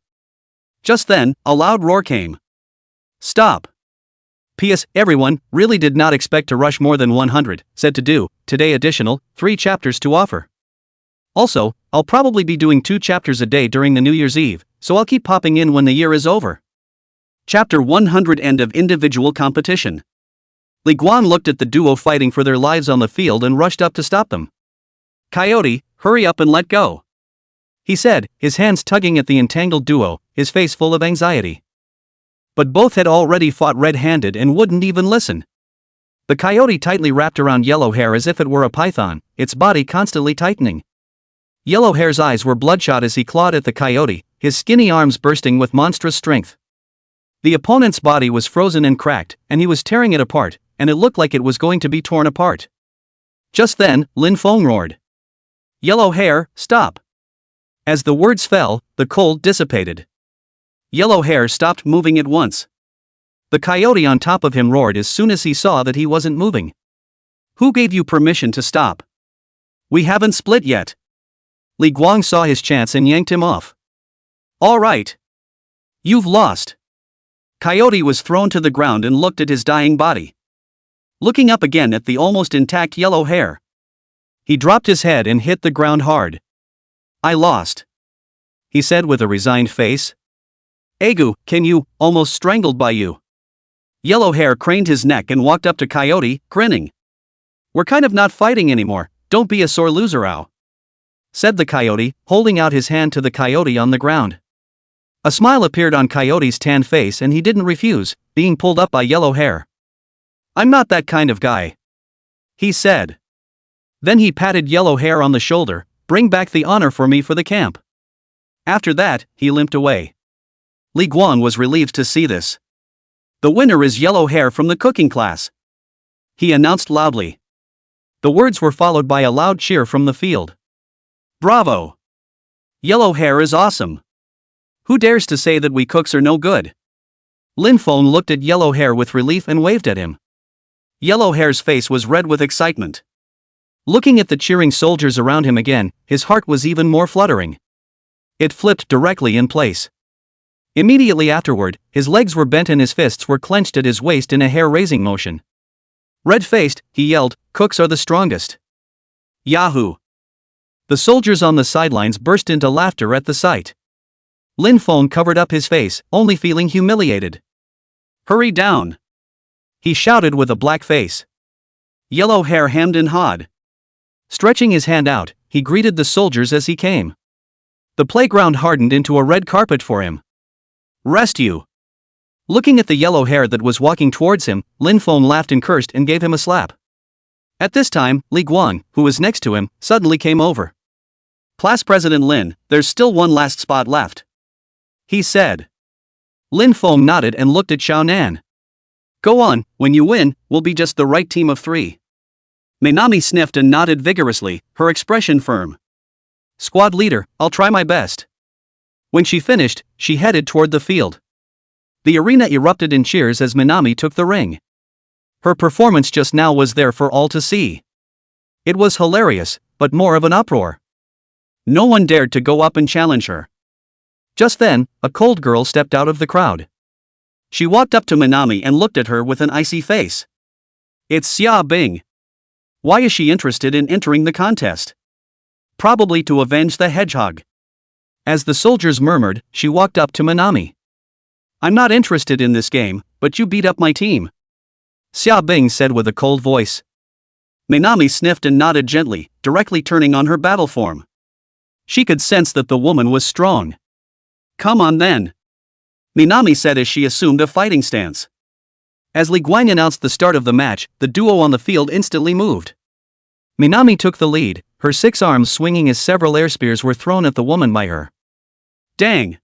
Just then, a loud roar came. Stop. P.S. Everyone really did not expect to rush more than 100, said to do, today additional, 3 chapters to offer. Also, I'll probably be doing 2 chapters a day during the New Year's Eve, so I'll keep popping in when the year is over. Chapter 100 End of Individual Competition. Li Guan looked at the duo fighting for their lives on the field and rushed up to stop them. Coyote, hurry up and let go, he said, his hands tugging at the entangled duo, his face full of anxiety. But both had already fought red-handed and wouldn't even listen. The coyote tightly wrapped around Yellow Hair as if it were a python, its body constantly tightening. Yellow Hair's eyes were bloodshot as he clawed at the coyote, his skinny arms bursting with monstrous strength. The opponent's body was frozen and cracked, and he was tearing it apart, and it looked like it was going to be torn apart. Just then, Lin Feng roared. "Yellow hair, stop!" As the words fell, the cold dissipated. Yellow hair stopped moving at once. The coyote on top of him roared as soon as he saw that he wasn't moving. "Who gave you permission to stop? We haven't split yet." Li Guang saw his chance and yanked him off. "All right. You've lost." Coyote was thrown to the ground and looked at his dying body. Looking up again at the almost intact yellow hair, he dropped his head and hit the ground hard. "I lost," he said with a resigned face. "Agu, can you, almost strangled by you." Yellow hair craned his neck and walked up to Coyote, grinning. "We're kind of not fighting anymore, don't be a sore loser, ow," said the coyote, holding out his hand to the coyote on the ground. A smile appeared on Coyote's tan face and he didn't refuse, being pulled up by yellow hair. "I'm not that kind of guy," he said. Then he patted yellow hair on the shoulder. "Bring back the honor for me for the camp." After that, he limped away. Li Guan was relieved to see this. "The winner is yellow hair from the cooking class," he announced loudly. The words were followed by a loud cheer from the field. "Bravo! Yellow hair is awesome. Who dares to say that we cooks are no good?" Lin Feng looked at yellow hair with relief and waved at him. Yellow hair's face was red with excitement. Looking at the cheering soldiers around him again, his heart was even more fluttering. It flipped directly in place. Immediately afterward, his legs were bent and his fists were clenched at his waist in a hair-raising motion. Red-faced, he yelled, "Cooks are the strongest." Yahoo! The soldiers on the sidelines burst into laughter at the sight. Lin Feng covered up his face, only feeling humiliated. "Hurry down!" he shouted with a black face. Yellow hair hemmed and hawed. Stretching his hand out, he greeted the soldiers as he came. The playground hardened into a red carpet for him. "Rest you!" Looking at the yellow hair that was walking towards him, Lin Feng laughed and cursed and gave him a slap. At this time, Li Guang, who was next to him, suddenly came over. "Class President Lin, there's still one last spot left," he said. Lin Feng nodded and looked at Xiao Nan. "Go on, when you win, we'll be just the right team of 3. Minami sniffed and nodded vigorously, her expression firm. "Squad leader, I'll try my best." When she finished, she headed toward the field. The arena erupted in cheers as Minami took the ring. Her performance just now was there for all to see. It was hilarious, but more of an uproar. No one dared to go up and challenge her. Just then, a cold girl stepped out of the crowd. She walked up to Minami and looked at her with an icy face. "It's Xia Bing. Why is she interested in entering the contest?" "Probably to avenge the hedgehog." As the soldiers murmured, she walked up to Minami. "I'm not interested in this game, but you beat up my team," Xia Bing said with a cold voice. Minami sniffed and nodded gently, directly turning on her battle form. She could sense that the woman was strong. "Come on then," Minami said as she assumed a fighting stance. As Li Guang announced the start of the match, the duo on the field instantly moved. Minami took the lead, her 6 arms swinging as several air spears were thrown at the woman by her. Dang!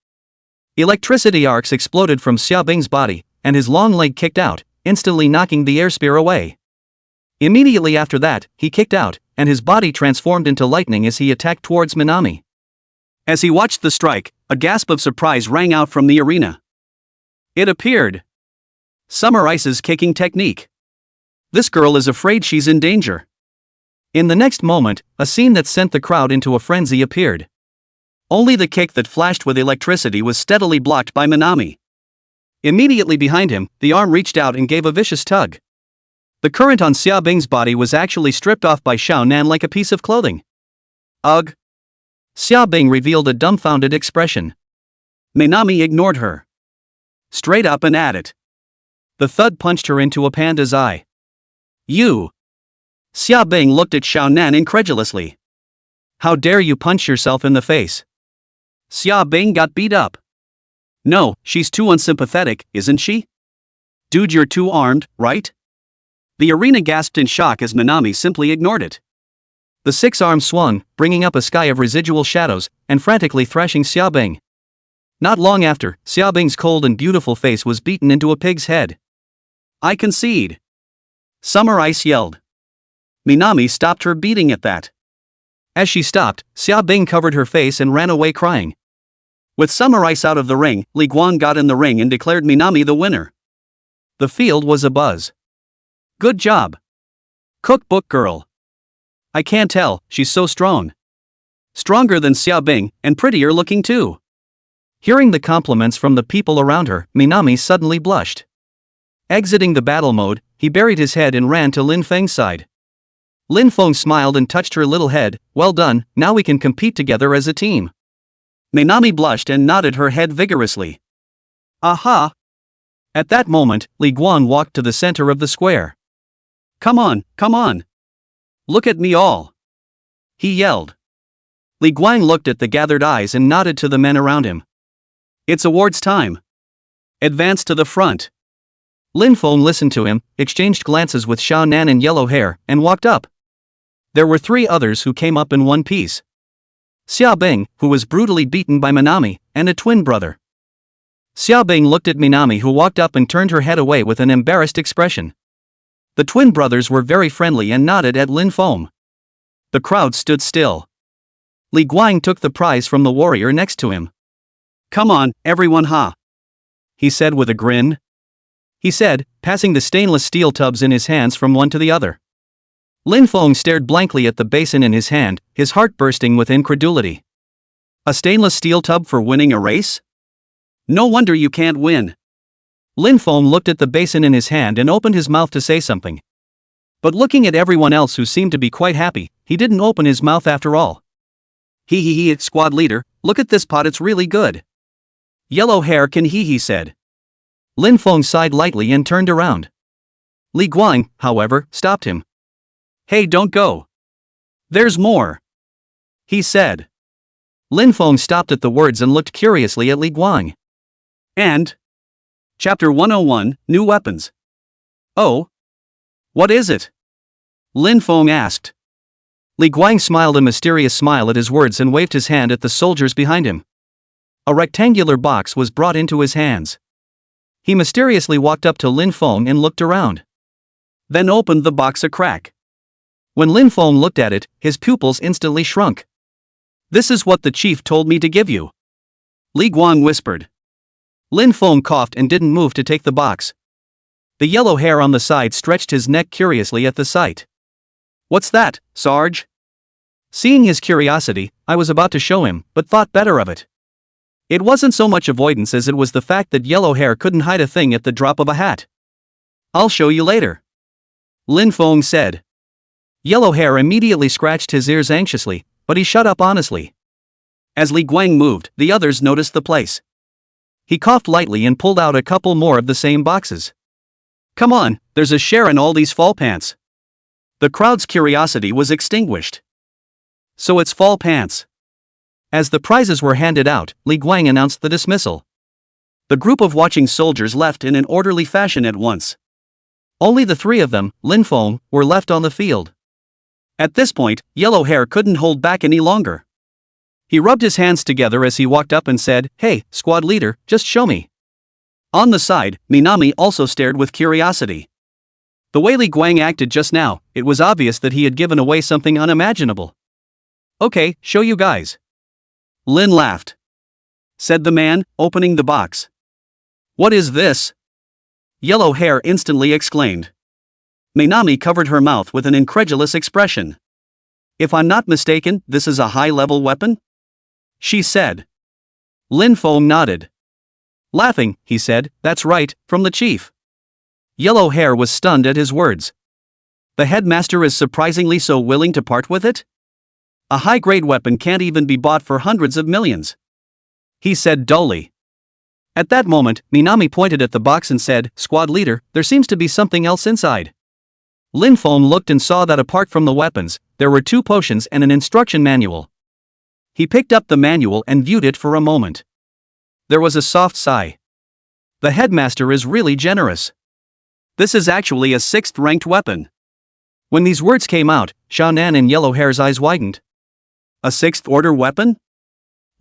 Electricity arcs exploded from Xia Bing's body, and his long leg kicked out, instantly knocking the air spear away. Immediately after that, he kicked out, and his body transformed into lightning as he attacked towards Minami. As he watched the strike, a gasp of surprise rang out from the arena. It appeared. Summer Ice's kicking technique. This girl is afraid she's in danger. In the next moment, a scene that sent the crowd into a frenzy appeared. Only the kick that flashed with electricity was steadily blocked by Minami. Immediately behind him, the arm reached out and gave a vicious tug. The current on Xia Bing's body was actually stripped off by Xiao Nan like a piece of clothing. Ugh! Xia Bing revealed a dumbfounded expression. Minami ignored her. Straight up and at it. The thud punched her into a panda's eye. You! Xia Bing looked at Xiao Nan incredulously. How dare you punch yourself in the face? Xia Bing got beat up. No, she's too unsympathetic, isn't she? Dude, you're too armed, right? The arena gasped in shock as Minami simply ignored it. The 6 arms swung, bringing up a sky of residual shadows, and frantically thrashing Xia Bing. Not long after, Xiaobing's cold and beautiful face was beaten into a pig's head. I concede. Summer Ice yelled. Minami stopped her beating at that. As she stopped, Xiaobing covered her face and ran away crying. With Summer Ice out of the ring, Li Guang got in the ring and declared Minami the winner. The field was abuzz. Good job. Cookbook girl. I can't tell, she's so strong. Stronger than Xiaobing, and prettier looking too. Hearing the compliments from the people around her, Minami suddenly blushed. Exiting the battle mode, he buried his head and ran to Lin Feng's side. Lin Feng smiled and touched her little head. Well done, now we can compete together as a team. Minami blushed and nodded her head vigorously. Aha! At that moment, Li Guang walked to the center of the square. Come on, come on. Look at me all. He yelled. Li Guang looked at the gathered eyes and nodded to the men around him. It's awards time. Advance to the front. Lin Feng listened to him, exchanged glances with Xiao Nan and Yellow Hair, and walked up. There were 3 others who came up in one piece. Xiaobing, who was brutally beaten by Minami, and a twin brother. Xiaobing looked at Minami, who walked up and turned her head away with an embarrassed expression. The twin brothers were very friendly and nodded at Lin Feng. The crowd stood still. Li Guang took the prize from the warrior next to him. Come on, everyone, ha! He said with a grin. He said, passing the stainless steel tubs in his hands from one to the other. Lin Feng stared blankly at the basin in his hand, his heart bursting with incredulity. A stainless steel tub for winning a race? No wonder you can't win. Lin Feng looked at the basin in his hand and opened his mouth to say something. But looking at everyone else who seemed to be quite happy, he didn't open his mouth after all. Hee, squad leader, look at this pot, it's really good. Yellow Hair can he said. Lin Feng sighed lightly and turned around. Li Guang, however, stopped him. Hey, don't go. There's more. He said. Lin Feng stopped at the words and looked curiously at Li Guang. And? Chapter 101, New Weapons. Oh? What is it? Lin Feng asked. Li Guang smiled a mysterious smile at his words and waved his hand at the soldiers behind him. A rectangular box was brought into his hands. He mysteriously walked up to Lin Feng and looked around. Then opened the box a crack. When Lin Feng looked at it, his pupils instantly shrunk. This is what the chief told me to give you. Li Guang whispered. Lin Feng coughed and didn't move to take the box. The yellow hair on the side stretched his neck curiously at the sight. What's that, Sarge? Seeing his curiosity, I was about to show him, but thought better of it. It wasn't so much avoidance as it was the fact that yellow hair couldn't hide a thing at the drop of a hat. I'll show you later. Lin Feng said. Yellow Hair immediately scratched his ears anxiously, but he shut up honestly. As Li Guang moved, the others noticed the place. He coughed lightly and pulled out a couple more of the same boxes. Come on, there's a share in all these fall pants. The crowd's curiosity was extinguished. So it's fall pants. As the prizes were handed out, Li Guang announced the dismissal. The group of watching soldiers left in an orderly fashion at once. Only the 3 of them, Lin Feng, were left on the field. At this point, Yellow Hair couldn't hold back any longer. He rubbed his hands together as he walked up and said, "Hey, squad leader, just show me." On the side, Minami also stared with curiosity. The way Li Guang acted just now, it was obvious that he had given away something unimaginable. Okay, show you guys. Lin laughed. Said the man, opening the box. What is this? Yellow Hair instantly exclaimed. Minami covered her mouth with an incredulous expression. If I'm not mistaken, this is a high-level weapon? She said. Lin Feng nodded. Laughing, he said, "That's right, from the chief." Yellow Hair was stunned at his words. The headmaster is surprisingly so willing to part with it? A high-grade weapon can't even be bought for hundreds of millions. He said dully. At that moment, Minami pointed at the box and said, "Squad leader, there seems to be something else inside." Lin Feng looked and saw that apart from the weapons, there were 2 potions and an instruction manual. He picked up the manual and viewed it for a moment. There was a soft sigh. The headmaster is really generous. This is actually a 6th-ranked weapon. When these words came out, Xiao Nan and Yellow Hair's eyes widened. A 6th-order weapon?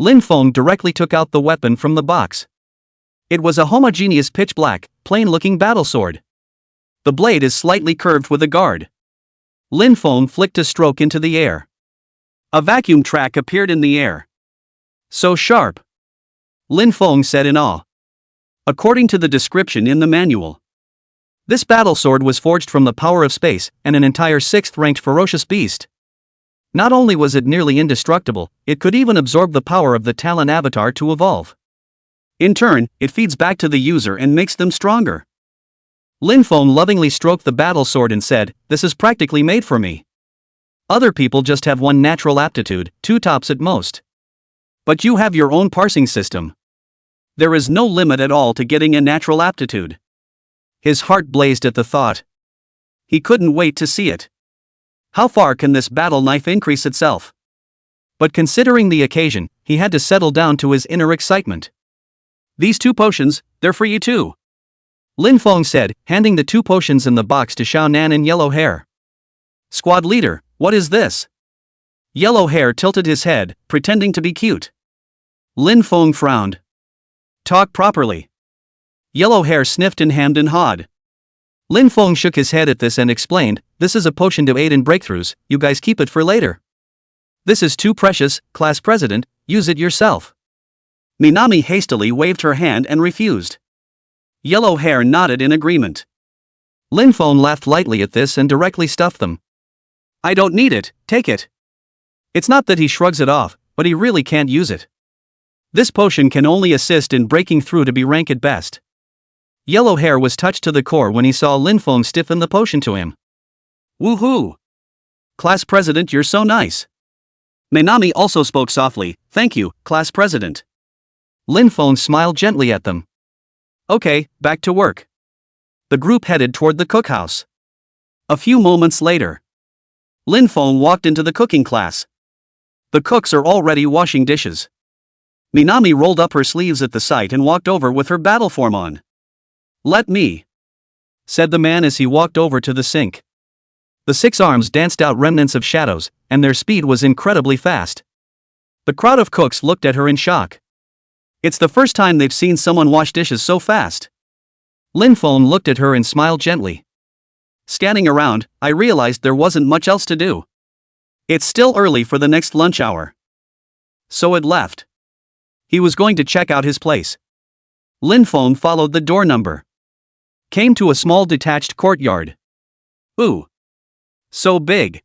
Lin Feng directly took out the weapon from the box. It was a homogeneous pitch-black, plain-looking battle sword. The blade is slightly curved with a guard. Lin Feng flicked a stroke into the air. A vacuum track appeared in the air. So sharp! Lin Feng said in awe. According to the description in the manual, this battle sword was forged from the power of space and an entire 6th-ranked ferocious beast. Not only was it nearly indestructible, it could even absorb the power of the talent avatar to evolve. In turn, it feeds back to the user and makes them stronger. Lin Feng lovingly stroked the battle sword and said, "This is practically made for me. Other people just have one natural aptitude, 2 tops at most. But you have your own parsing system. There is no limit at all to getting a natural aptitude." His heart blazed at the thought. He couldn't wait to see it. How far can this battle knife increase itself? But considering the occasion, he had to settle down to his inner excitement. "These 2 potions, they're for you too," Lin Feng said, handing the 2 potions in the box to Xiao Nan in yellow hair. "Squad leader, what is this?" Yellow hair tilted his head, pretending to be cute. Lin Feng frowned. "Talk properly." Yellow hair sniffed and hammed and hawed. Lin Feng shook his head at this and explained, "This is a potion to aid in breakthroughs, you guys keep it for later. This is too precious, class president, use it yourself." Minami hastily waved her hand and refused. Yellow hair nodded in agreement. Lin Feng laughed lightly at this and directly stuffed them. "I don't need it, take it." It's not that he shrugs it off, but he really can't use it. This potion can only assist in breaking through to be rank at best. Yellow hair was touched to the core when he saw Lin Feng stiffen the potion to him. "Woohoo! Class president, you're so nice." Minami also spoke softly, "Thank you, class president." Lin Feng smiled gently at them. "Okay, back to work." The group headed toward the cookhouse. A few moments later, Lin Feng walked into the cooking class. The cooks are already washing dishes. Minami rolled up her sleeves at the sight and walked over with her battle form on. "Let me," said the man as he walked over to the sink. The 6 arms danced out remnants of shadows, and their speed was incredibly fast. The crowd of cooks looked at her in shock. It's the first time they've seen someone wash dishes so fast. Lin Feng looked at her and smiled gently. Scanning around, I realized there wasn't much else to do. It's still early for the next lunch hour. So it left. He was going to check out his place. Lin Feng followed the door number. Came to a small detached courtyard. "Ooh. So big,"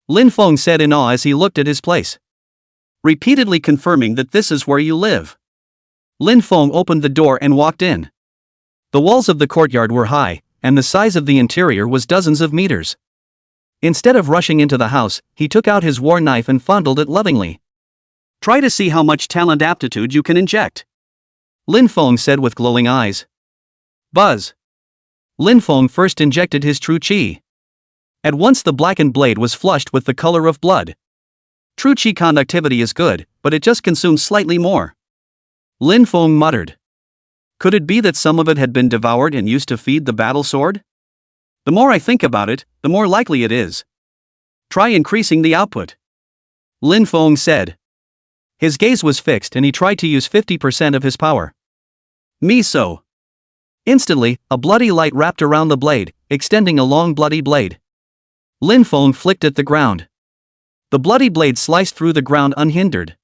Lin Feng said in awe as he looked at his place. Repeatedly confirming that this is where you live. Lin Feng opened the door and walked in. The walls of the courtyard were high, and the size of the interior was dozens of meters. Instead of rushing into the house, he took out his war knife and fondled it lovingly. "Try to see how much talent aptitude you can inject," Lin Feng said with glowing eyes. Buzz. Lin Feng first injected his true chi. At once the blackened blade was flushed with the color of blood. True chi conductivity is good, but it just consumes slightly more. Lin Feng muttered. Could it be that some of it had been devoured and used to feed the battle sword? The more I think about it, the more likely it is. Try increasing the output, Lin Feng said. His gaze was fixed and he tried to use 50% of his power. Me so. Instantly, a bloody light wrapped around the blade, extending a long bloody blade. Lin Feng flicked at the ground. The bloody blade sliced through the ground unhindered.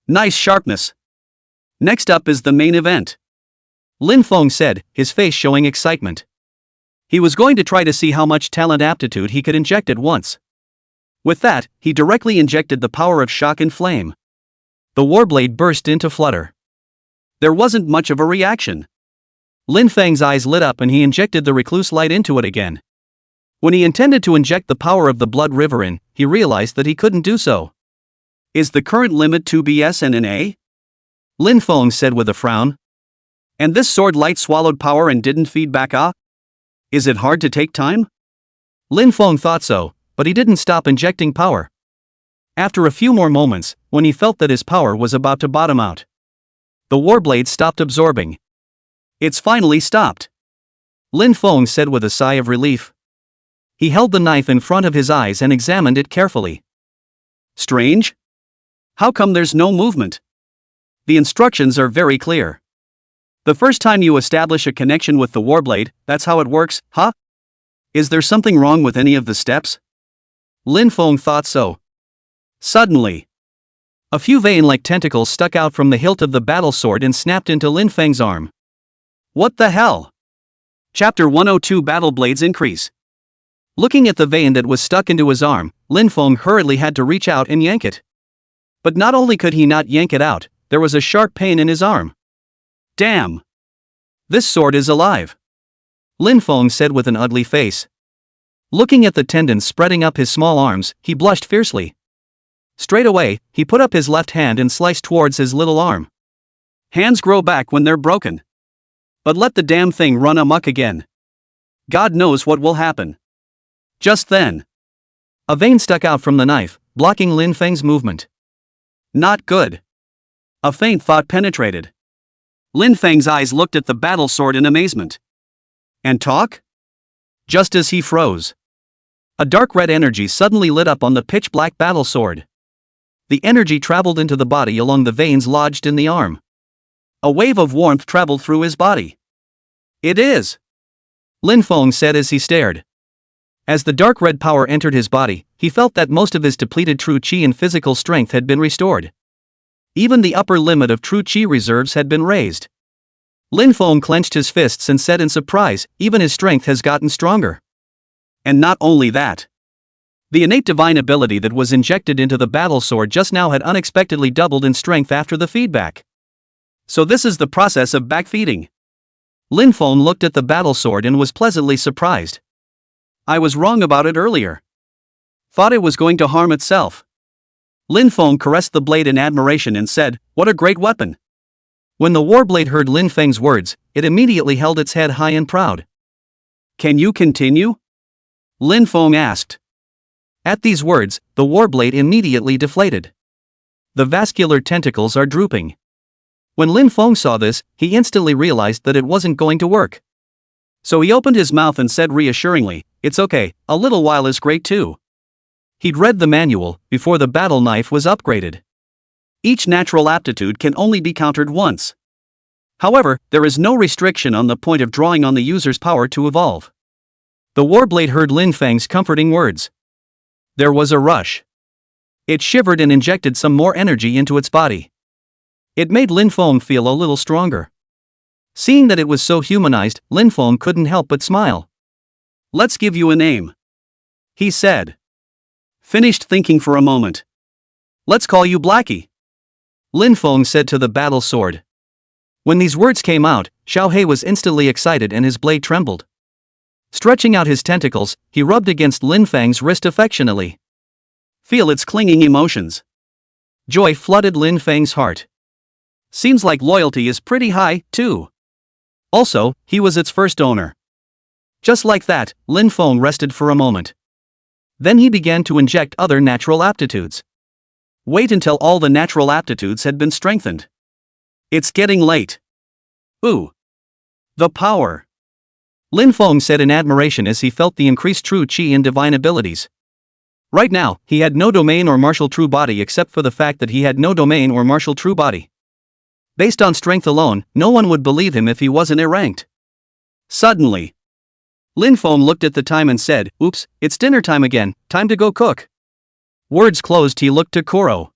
Nice sharpness. Next up is the main event, Lin Feng said, his face showing excitement. He was going to try to see how much talent aptitude he could inject at once. With that, he directly injected the power of shock and flame. The warblade burst into flutter. There wasn't much of a reaction. Lin Feng's eyes lit up and he injected the recluse light into it again. When he intended to inject the power of the blood river in, he realized that he couldn't do so. Is the current limit 2BS and an A? Lin Feng said with a frown. And this sword light swallowed power and didn't feed back ah? Is it hard to take time? Lin Feng thought so, but he didn't stop injecting power. After a few more moments, when he felt that his power was about to bottom out, the warblade stopped absorbing. It's finally stopped, Lin Feng said with a sigh of relief. He held the knife in front of his eyes and examined it carefully. Strange? How come there's no movement? The instructions are very clear. The first time you establish a connection with the warblade, that's how it works, huh? Is there something wrong with any of the steps? Lin Feng thought so. Suddenly, a few vein-like tentacles stuck out from the hilt of the battle sword and snapped into Lin Feng's arm. What the hell? Chapter 102 Battle Blades Increase. Looking at the vein that was stuck into his arm, Lin Feng hurriedly had to reach out and yank it. But not only could he not yank it out, there was a sharp pain in his arm. Damn! This sword is alive, Lin Feng said with an ugly face. Looking at the tendons spreading up his small arms, he blushed fiercely. Straight away, he put up his left hand and sliced towards his little arm. Hands grow back when they're broken. But let the damn thing run amok again. God knows what will happen. Just then, a vein stuck out from the knife, blocking Lin Feng's movement. Not good. A faint thought penetrated. Lin Feng's eyes looked at the battle sword in amazement. And talk? Just as he froze, a dark red energy suddenly lit up on the pitch-black battle sword. The energy traveled into the body along the veins lodged in the arm. A wave of warmth traveled through his body. It is, Lin Feng said as he stared. As the dark red power entered his body, he felt that most of his depleted true qi and physical strength had been restored. Even the upper limit of true qi reserves had been raised. Lin Feng clenched his fists and said in surprise, even his strength has gotten stronger. And not only that. The innate divine ability that was injected into the battle sword just now had unexpectedly doubled in strength after the feedback. So this is the process of backfeeding. Lin Feng looked at the battle sword and was pleasantly surprised. I was wrong about it earlier. Thought it was going to harm itself. Lin Feng caressed the blade in admiration and said, "What a great weapon." When the warblade heard Lin Feng's words, it immediately held its head high and proud. Can you continue? Lin Feng asked. At these words, the warblade immediately deflated. The vascular tentacles are drooping. When Lin Feng saw this, he instantly realized that it wasn't going to work. So he opened his mouth and said reassuringly, "It's okay, a little while is great too." He'd read the manual before the battle knife was upgraded. Each natural aptitude can only be countered once. However, there is no restriction on the point of drawing on the user's power to evolve. The warblade heard Lin Feng's comforting words. There was a rush. It shivered and injected some more energy into its body. It made Lin Feng feel a little stronger. Seeing that it was so humanized, Lin Feng couldn't help but smile. Let's give you a name, he said. Finished thinking for a moment. Let's call you Blackie, Lin Feng said to the battle sword. When these words came out, Xiao He was instantly excited and his blade trembled. Stretching out his tentacles, he rubbed against Lin Feng's wrist affectionately. Feel its clinging emotions. Joy flooded Lin Feng's heart. Seems like loyalty is pretty high, too. Also, he was its first owner. Just like that, Lin Feng rested for a moment. Then he began to inject other natural aptitudes. Wait until all the natural aptitudes had been strengthened. It's getting late. Ooh. The power. Lin Feng said in admiration as he felt the increased true qi and divine abilities. Right now, he had no domain or martial true body except for the fact that he had no domain or martial true body. Based on strength alone, no one would believe him if he wasn't A-ranked. Suddenly, Lin Feng looked at the time and said, "Oops, it's dinner time again, time to go cook." Words closed, he looked to Koro.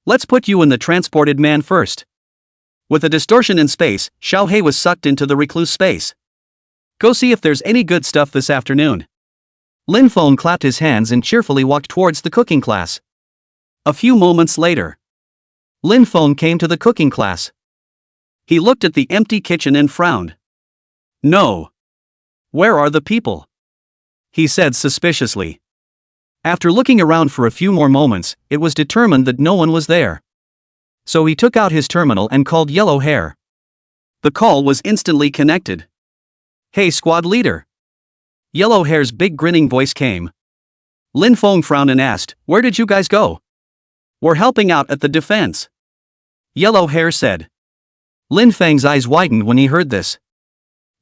Let's put you in the transported man first. With a distortion in space, Xiao He was sucked into the recluse space. Go see if there's any good stuff this afternoon. Lin Feng clapped his hands and cheerfully walked towards the cooking class. A few moments later, Lin Feng came to the cooking class. He looked at the empty kitchen and frowned. No. Where are the people? He said suspiciously. After looking around for a few more moments, it was determined that no one was there. So he took out his terminal and called Yellow Hair. The call was instantly connected. Hey squad leader. Yellow Hair's big grinning voice came. Lin Feng frowned and asked, "Where did you guys go?" "We're helping out at the defense," Yellow Hair said. Lin Feng's eyes widened when he heard this.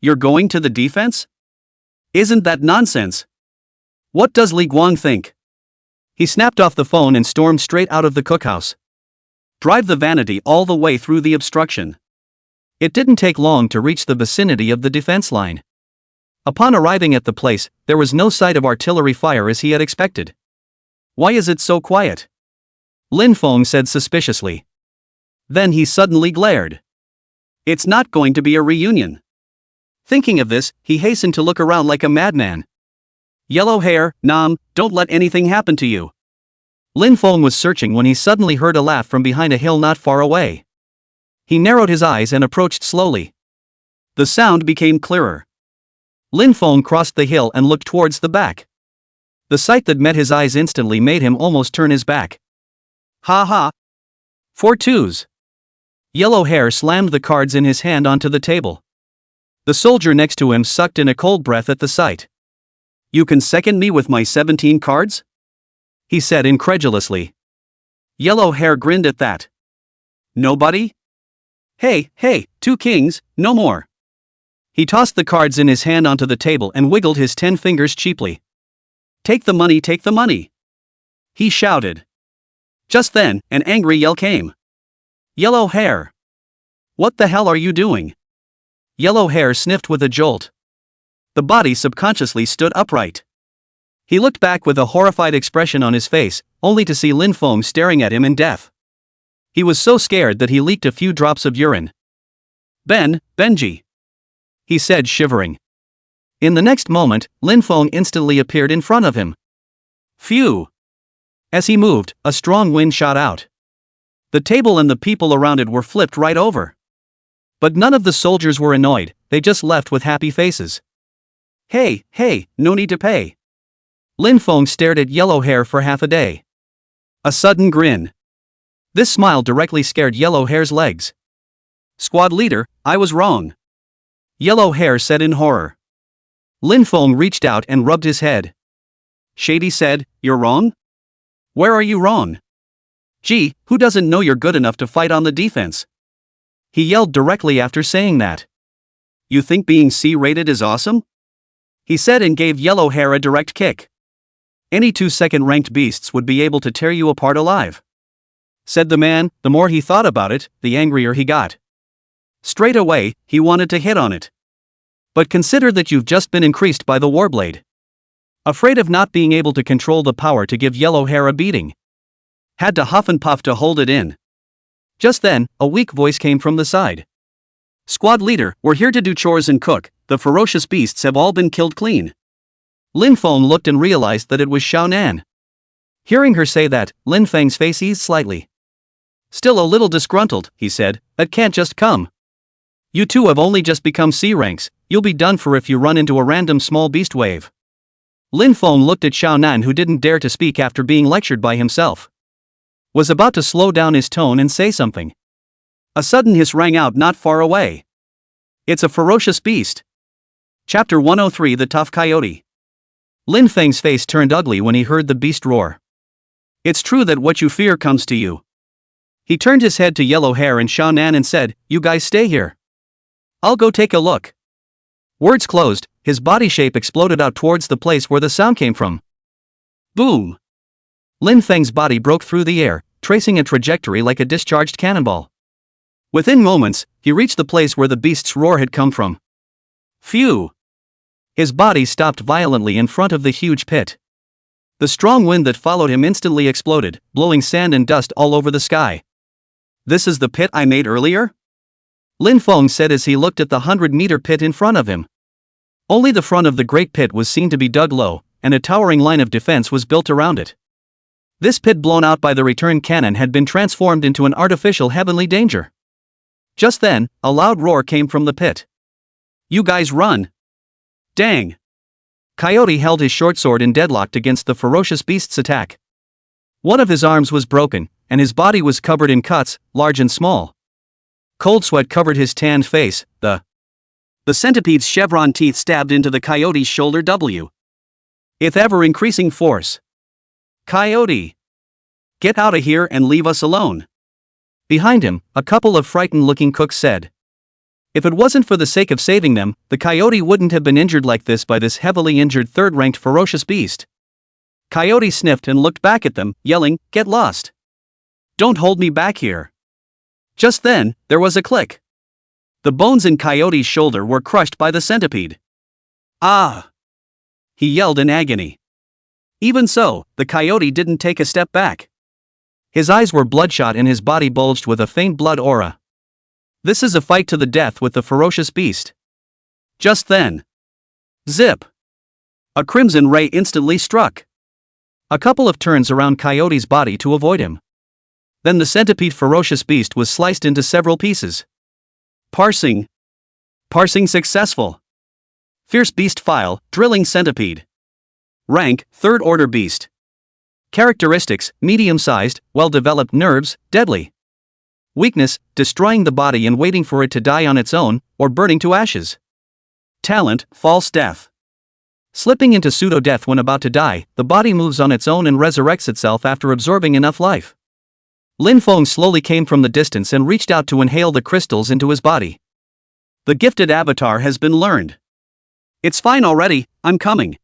You're going to the defense? Isn't that nonsense? What does Li Guang think? He snapped off the phone and stormed straight out of the cookhouse. Drive the vanity all the way through the obstruction. It didn't take long to reach the vicinity of the defense line. Upon arriving at the place, there was no sight of artillery fire as he had expected. Why is it so quiet? Lin Feng said suspiciously. Then he suddenly glared. It's not going to be a reunion. Thinking of this, he hastened to look around like a madman. Yellow hair, Nam, don't let anything happen to you. Lin Feng was searching when he suddenly heard a laugh from behind a hill not far away. He narrowed his eyes and approached slowly. The sound became clearer. Lin Feng crossed the hill and looked towards the back. The sight that met his eyes instantly made him almost turn his back. Ha ha! 4 twos. Yellow hair slammed the cards in his hand onto the table. The soldier next to him sucked in a cold breath at the sight. You can second me with my 17 cards? He said incredulously. Yellow hair grinned at that. Nobody? Hey, 2 kings, no more. He tossed the cards in his hand onto the table and wiggled his 10 fingers cheaply. Take the money, take the money. He shouted. Just then, an angry yell came. Yellow hair. What the hell are you doing? Yellow hair sniffed with a jolt. The body subconsciously stood upright. He looked back with a horrified expression on his face, only to see Lin Feng staring at him in death. He was so scared that he leaked a few drops of urine. Benji, he said, shivering. In the next moment, Lin Feng instantly appeared in front of him. Phew! As he moved, a strong wind shot out. The table and the people around it were flipped right over. But none of the soldiers were annoyed, they just left with happy faces. Hey, no need to pay. Lin Feng stared at Yellow Hair for half a day. A sudden grin. This smile directly scared Yellow Hair's legs. Squad leader, I was wrong. Yellow Hair said in horror. Lin Feng reached out and rubbed his head. Shady said, you're wrong? Where are you wrong? Gee, who doesn't know you're good enough to fight on the defense? He yelled directly after saying that. You think being C-rated is awesome? He said and gave Yellow Hair a direct kick. Any 2 second-ranked beasts would be able to tear you apart alive. Said the man. The more he thought about it, the angrier he got. Straight away, he wanted to hit on it. But consider that you've just been increased by the Warblade. Afraid of not being able to control the power to give Yellow Hair a beating. Had to huff and puff to hold it in. Just then, a weak voice came from the side. Squad leader, we're here to do chores and cook, the ferocious beasts have all been killed clean. Lin Feng looked and realized that it was Xiao Nan. Hearing her say that, Lin Feng's face eased slightly. Still a little disgruntled, he said, that can't just come. You two have only just become C ranks, you'll be done for if you run into a random small beast wave. Lin Feng looked at Xiao Nan, who didn't dare to speak after being lectured by himself. Was about to slow down his tone and say something. A sudden hiss rang out not far away. It's a ferocious beast. Chapter 103, The Tough Coyote. Lin Feng's face turned ugly when he heard the beast roar. It's true that what you fear comes to you. He turned his head to Yellow Hair and Xiao Nan and said, you guys stay here. I'll go take a look. Words closed, his body shape exploded out towards the place where the sound came from. Boom! Lin Feng's body broke through the air, tracing a trajectory like a discharged cannonball. Within moments, he reached the place where the beast's roar had come from. Phew! His body stopped violently in front of the huge pit. The strong wind that followed him instantly exploded, blowing sand and dust all over the sky. This is the pit I made earlier? Lin Feng said as he looked at the 100-meter pit in front of him. Only the front of the great pit was seen to be dug low, and a towering line of defense was built around it. This pit blown out by the return cannon had been transformed into an artificial heavenly danger. Just then, a loud roar came from the pit. You guys run! Dang! Coyote held his short sword in deadlocked against the ferocious beast's attack. One of his arms was broken, and his body was covered in cuts, large and small. Cold sweat covered his tanned face, the centipede's chevron teeth stabbed into the coyote's shoulder with ever-increasing force. Coyote! Get out of here and leave us alone. Behind him, a couple of frightened-looking cooks said. If it wasn't for the sake of saving them, the coyote wouldn't have been injured like this by this heavily injured third-ranked ferocious beast. Coyote sniffed and looked back at them, yelling, Get lost! Don't hold me back here. Just then, there was a click. The bones in Coyote's shoulder were crushed by the centipede. Ah! He yelled in agony. Even so, the coyote didn't take a step back. His eyes were bloodshot and his body bulged with a faint blood aura. This is a fight to the death with the ferocious beast. Just then. Zip! A crimson ray instantly struck. A couple of turns around Coyote's body to avoid him. Then the centipede ferocious beast was sliced into several pieces. Parsing. Parsing successful. Fierce beast file, drilling centipede. Rank, 3rd order beast. Characteristics, medium-sized, well-developed nerves, deadly. Weakness, destroying the body and waiting for it to die on its own, or burning to ashes. Talent, false death. Slipping into pseudo-death when about to die, the body moves on its own and resurrects itself after absorbing enough life. Lin Feng slowly came from the distance and reached out to inhale the crystals into his body. The gifted avatar has been learned. It's fine already, I'm coming.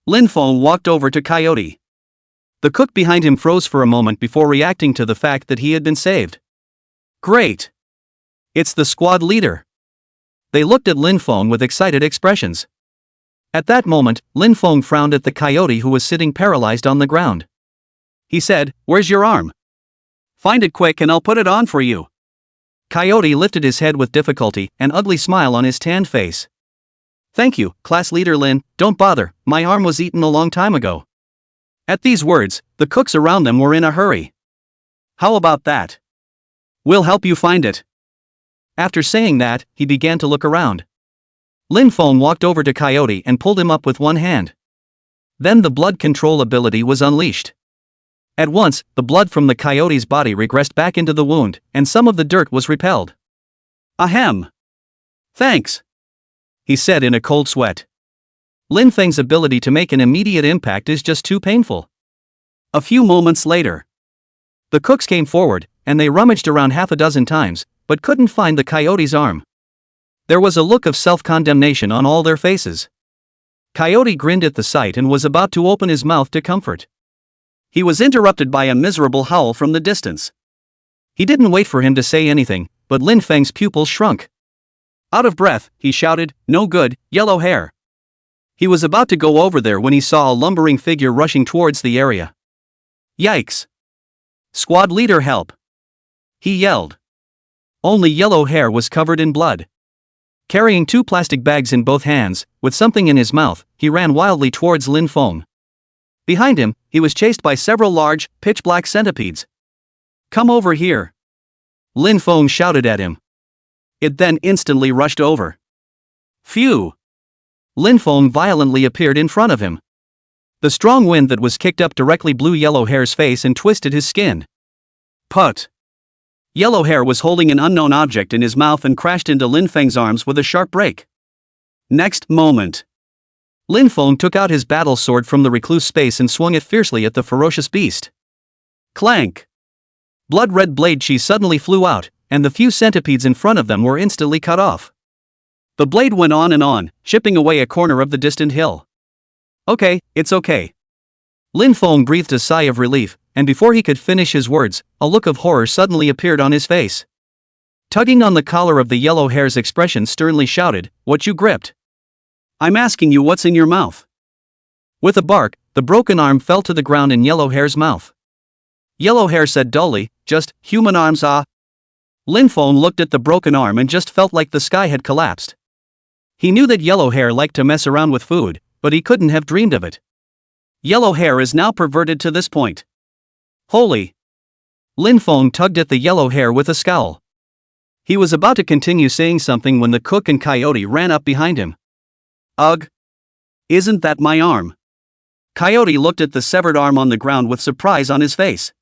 Lin Feng walked over to Coyote. The cook behind him froze for a moment before reacting to the fact that he had been saved. Great! It's the squad leader. They looked at Lin Feng with excited expressions. At that moment, Lin Feng frowned at the coyote who was sitting paralyzed on the ground. He said, "Where's your arm? Find it quick and I'll put it on for you." Coyote lifted his head with difficulty, an ugly smile on his tanned face. "Thank you, class leader Lin, don't bother, my arm was eaten a long time ago." At these words, the cooks around them were in a hurry. "How about that? We'll help you find it." After saying that, he began to look around. Lin Feng walked over to Coyote and pulled him up with one hand. Then the blood control ability was unleashed. At once, the blood from the coyote's body regressed back into the wound, and some of the dirt was repelled. "Ahem. Thanks," he said in a cold sweat. Lin Feng's ability to make an immediate impact is just too painful. A few moments later, the cooks came forward, and they rummaged around half a dozen times, but couldn't find the coyote's arm. There was a look of self-condemnation on all their faces. Coyote grinned at the sight and was about to open his mouth to comfort. He was interrupted by a miserable howl from the distance. He didn't wait for him to say anything, but Lin Feng's pupils shrunk. Out of breath, he shouted, "No good, yellow hair." He was about to go over there when he saw a lumbering figure rushing towards the area. Yikes! Squad leader, help! He yelled. Only yellow hair was covered in blood. Carrying 2 plastic bags in both hands, with something in his mouth, he ran wildly towards Lin Feng. Behind him, he was chased by several large, pitch-black centipedes. "Come over here!" Lin Feng shouted at him. It then instantly rushed over. Phew! Lin Feng violently appeared in front of him. The strong wind that was kicked up directly blew Yellow Hair's face and twisted his skin. Put! Yellow Hair was holding an unknown object in his mouth and crashed into Lin Feng's arms with a sharp break. Next moment, Lin Feng took out his battle sword from the recluse space and swung it fiercely at the ferocious beast. Clank! Blood-red blade chi suddenly flew out, and the few centipedes in front of them were instantly cut off. The blade went on, chipping away a corner of the distant hill. "Okay, it's okay." Lin Feng breathed a sigh of relief, and before he could finish his words, a look of horror suddenly appeared on his face. Tugging on the collar of the Yellow Hair's expression sternly shouted, "What you gripped? I'm asking you what's in your mouth." With a bark, the broken arm fell to the ground in Yellow Hair's mouth. Yellow Hair said dully, "Just human arms, ah." Lin Feng looked at the broken arm and just felt like the sky had collapsed. He knew that Yellow Hair liked to mess around with food, but he couldn't have dreamed of it. Yellow Hair is now perverted to this point. Holy! Lin Feng tugged at the Yellow Hair with a scowl. He was about to continue saying something when the cook and Coyote ran up behind him. Ugh! Isn't that my arm? Coyote looked at the severed arm on the ground with surprise on his face.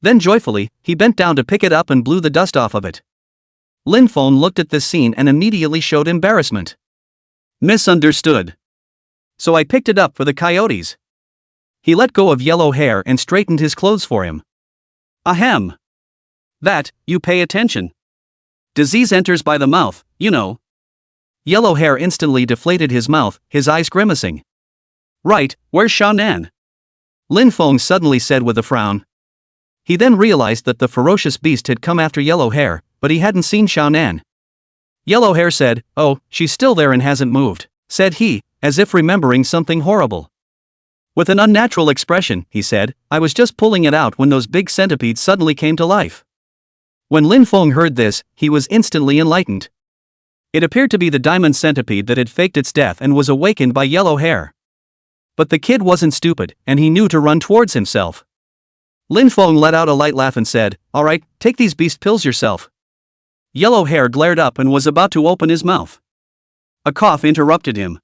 Then joyfully, he bent down to pick it up and blew the dust off of it. Lin Feng looked at this scene and immediately showed embarrassment. Misunderstood. So I picked it up for the coyotes. He let go of Yellow Hair and straightened his clothes for him. Ahem! That, you pay attention. Disease enters by the mouth, you know. Yellow Hair instantly deflated his mouth, his eyes grimacing. Right, where's Sha Nan? Lin Feng suddenly said with a frown. He then realized that the ferocious beast had come after Yellow Hair, but he hadn't seen Xiaonan. Yellow Hair said, "Oh, she's still there and hasn't moved," said he, as if remembering something horrible. With an unnatural expression, he said, "I was just pulling it out when those big centipedes suddenly came to life." When Lin Feng heard this, he was instantly enlightened. It appeared to be the diamond centipede that had faked its death and was awakened by Yellow Hair. But the kid wasn't stupid, and he knew to run towards himself. Lin Feng let out a light laugh and said, "Alright, take these beast pills yourself." Yellow Hair glared up and was about to open his mouth. A cough interrupted him.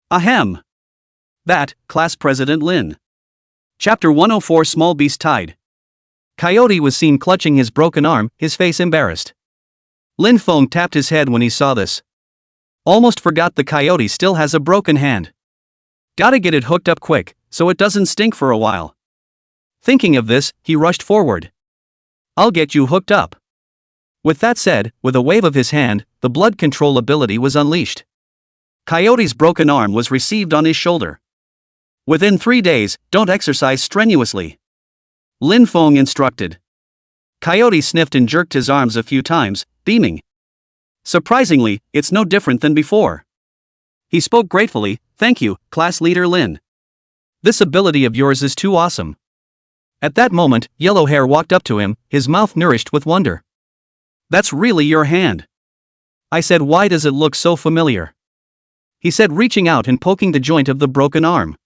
Ahem. That, Class President Lin. Chapter 104 Small Beast Tied. Coyote was seen clutching his broken arm, his face embarrassed. Lin Feng tapped his head when he saw this. Almost forgot the coyote still has a broken hand. Gotta get it hooked up quick, so it doesn't stink for a while. Thinking of this, he rushed forward. I'll get you hooked up. With that said, with a wave of his hand, the blood control ability was unleashed. Coyote's broken arm was received on his shoulder. Within 3 days, don't exercise strenuously. Lin Feng instructed. Coyote sniffed and jerked his arms a few times, beaming. Surprisingly, it's no different than before. He spoke gratefully, "Thank you, Class Leader Lin. This ability of yours is too awesome." At that moment, Yellow Hair walked up to him, his mouth nourished with wonder. "That's really your hand." I said, "Why does it look so familiar?" He said, reaching out and poking the joint of the broken arm.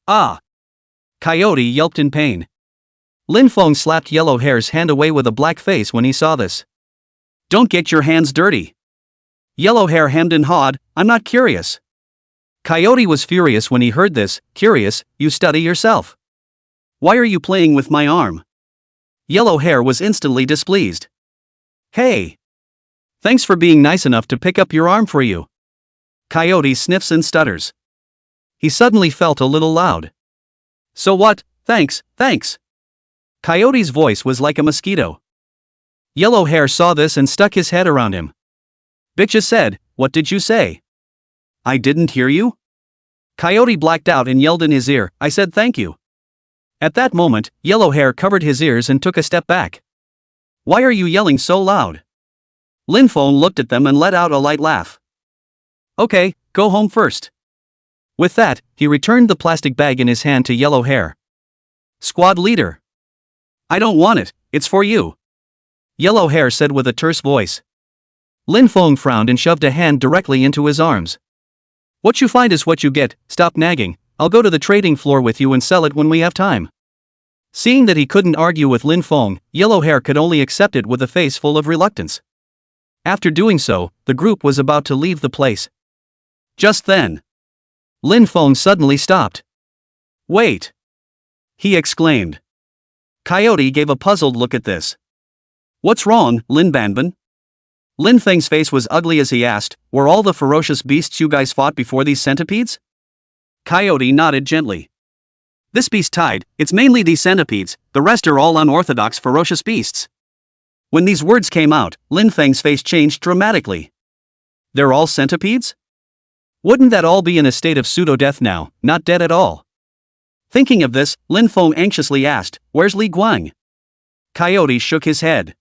"Ah!" Coyote yelped in pain. Lin Feng slapped Yellow Hair's hand away with a black face when he saw this. "Don't get your hands dirty." Yellow Hair hemmed and hawed, "I'm not curious." Coyote was furious when he heard this. "Curious, you study yourself. Why are you playing with my arm?" Yellow Hair was instantly displeased. "Hey! Thanks for being nice enough to pick up your arm for you." Coyote sniffs and stutters. He suddenly felt a little loud. "So what? Thanks, thanks." Coyote's voice was like a mosquito. Yellow Hair saw this and stuck his head around him. Bitches said, "What did you say?" "I didn't hear you." Coyote blacked out and yelled in his ear, "I said thank you." At that moment, Yellow Hair covered his ears and took a step back. "Why are you yelling so loud?" Lin Feng looked at them and let out a light laugh. "Okay, go home first." With that, he returned the plastic bag in his hand to Yellow Hair. "Squad leader." "I don't want it, it's for you," Yellow Hair said with a terse voice. Lin Feng frowned and shoved a hand directly into his arms. "What you find is what you get, stop nagging, I'll go to the trading floor with you and sell it when we have time." Seeing that he couldn't argue with Lin Feng, Yellow Hair could only accept it with a face full of reluctance. After doing so, the group was about to leave the place. Just then, Lin Feng suddenly stopped. "Wait!" he exclaimed. Coyote gave a puzzled look at this. "What's wrong, Lin Banban?" Lin Feng's face was ugly as he asked, "Were all the ferocious beasts you guys fought before these centipedes?" Coyote nodded gently. "This beast tied, it's mainly these centipedes, the rest are all unorthodox ferocious beasts." When these words came out, Lin Feng's face changed dramatically. "They're all centipedes? Wouldn't that all be in a state of pseudo-death now, not dead at all?" Thinking of this, Lin Feng anxiously asked, "Where's Li Guang?" Coyote shook his head.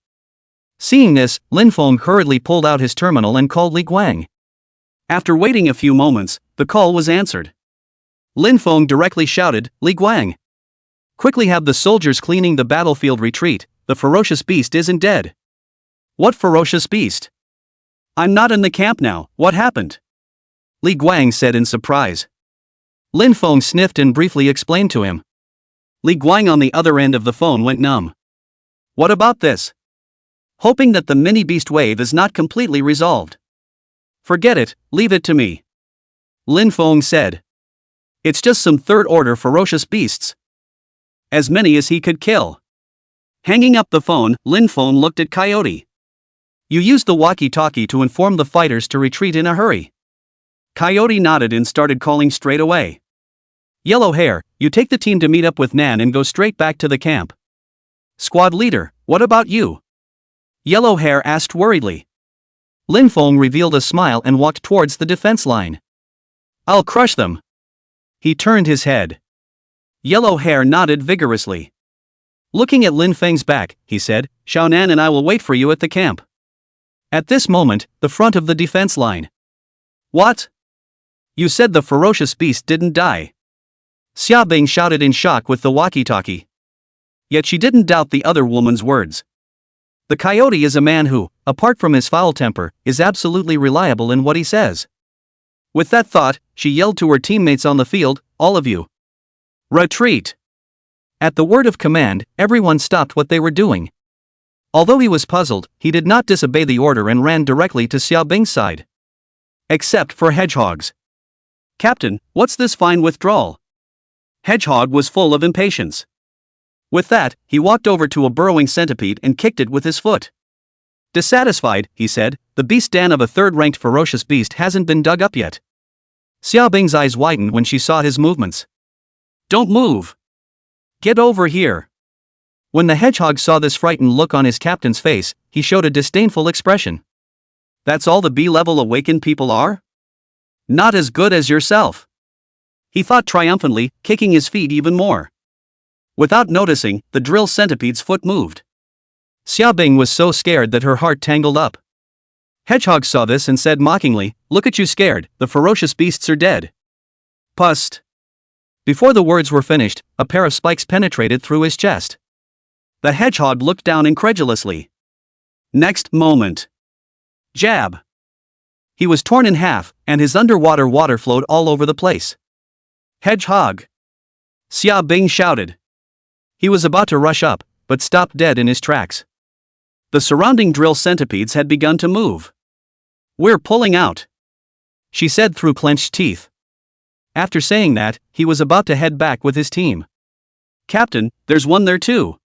Seeing this, Lin Feng hurriedly pulled out his terminal and called Li Guang. After waiting a few moments, the call was answered. Lin Feng directly shouted, "Li Guang! Quickly have the soldiers cleaning the battlefield retreat, the ferocious beast isn't dead." "What ferocious beast? I'm not in the camp now, what happened?" Li Guang said in surprise. Lin Feng sniffed and briefly explained to him. Li Guang on the other end of the phone went numb. "What about this?" "Hoping that the mini-beast wave is not completely resolved." "Forget it, leave it to me," Lin Feng said. "It's just some third-order ferocious beasts. As many as he could kill." Hanging up the phone, Lin Feng looked at Coyote. "You used the walkie-talkie to inform the fighters to retreat in a hurry." Coyote nodded and started calling straight away. "Yellow Hair, you take the team to meet up with Nan and go straight back to the camp." "Squad leader, what about you?" Yellow Hair asked worriedly. Lin Feng revealed a smile and walked towards the defense line. "I'll crush them." He turned his head. Yellow Hair nodded vigorously. Looking at Lin Feng's back, he said, Xiaonan and I will wait for you at the camp. At this moment, the front of the defense line. What? You said the ferocious beast didn't die. Xia Bing shouted in shock with the walkie-talkie. Yet she didn't doubt the other woman's words. The coyote is a man who, apart from his foul temper, is absolutely reliable in what he says. With that thought, she yelled to her teammates on the field, all of you. Retreat! At the word of command, everyone stopped what they were doing. Although he was puzzled, he did not disobey the order and ran directly to Xia Bing's side. Except for Hedgehog's. Captain, what's this fine withdrawal? Hedgehog was full of impatience. With that, he walked over to a burrowing centipede and kicked it with his foot. Dissatisfied, he said, the beast den of a third-ranked ferocious beast hasn't been dug up yet. Xia Bing's eyes widened when she saw his movements. Don't move. Get over here. When the hedgehog saw this frightened look on his captain's face, he showed a disdainful expression. That's all the B-level awakened people are? Not as good as yourself. He thought triumphantly, kicking his feet even more. Without noticing, the drill centipede's foot moved. Xia Bing was so scared that her heart tangled up. Hedgehog saw this and said mockingly, look at you scared, the ferocious beasts are dead. Pust. Before the words were finished, a pair of spikes penetrated through his chest. The hedgehog looked down incredulously. Next moment. Jab. He was torn in half, and his underwater water flowed all over the place. Hedgehog! Xia Bing shouted. He was about to rush up, but stopped dead in his tracks. The surrounding drill centipedes had begun to move. We're pulling out, she said through clenched teeth. After saying that, he was about to head back with his team. Captain, there's one there too.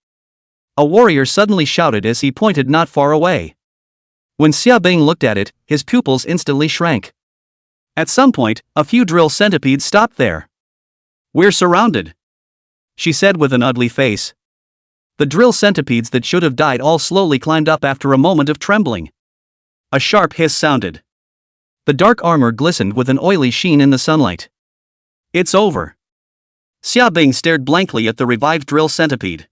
A warrior suddenly shouted as he pointed not far away. When Xia Bing looked at it, his pupils instantly shrank. At some point, a few drill centipedes stopped there. We're surrounded, she said with an ugly face. The drill centipedes that should have died all slowly climbed up after a moment of trembling. A sharp hiss sounded. The dark armor glistened with an oily sheen in the sunlight. It's over. Xia Bing stared blankly at the revived drill centipede.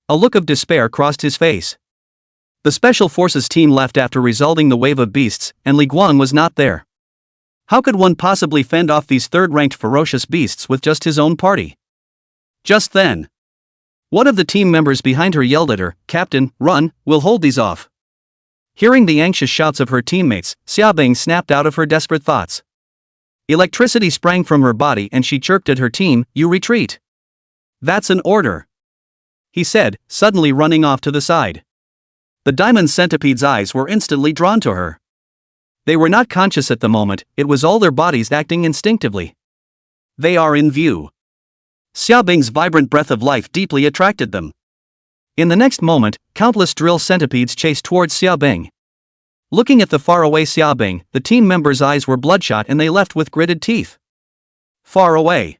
A look of despair crossed his face. The Special Forces team left after resolving the wave of beasts, and Li Guan was not there. How could one possibly fend off these third-ranked ferocious beasts with just his own party? Just then, one of the team members behind her yelled at her, Captain, run, we'll hold these off. Hearing the anxious shouts of her teammates, Xia Bing snapped out of her desperate thoughts. Electricity sprang from her body and she chirped at her team, you retreat. That's an order, he said, suddenly running off to the side. The diamond centipede's eyes were instantly drawn to her. They were not conscious at the moment, it was all their bodies acting instinctively. They are in view. Xia Bing's vibrant breath of life deeply attracted them. In the next moment, countless drill centipedes chased towards Xia Bing. Looking at the faraway Xia Bing, the team members' eyes were bloodshot and they left with gritted teeth. Far away.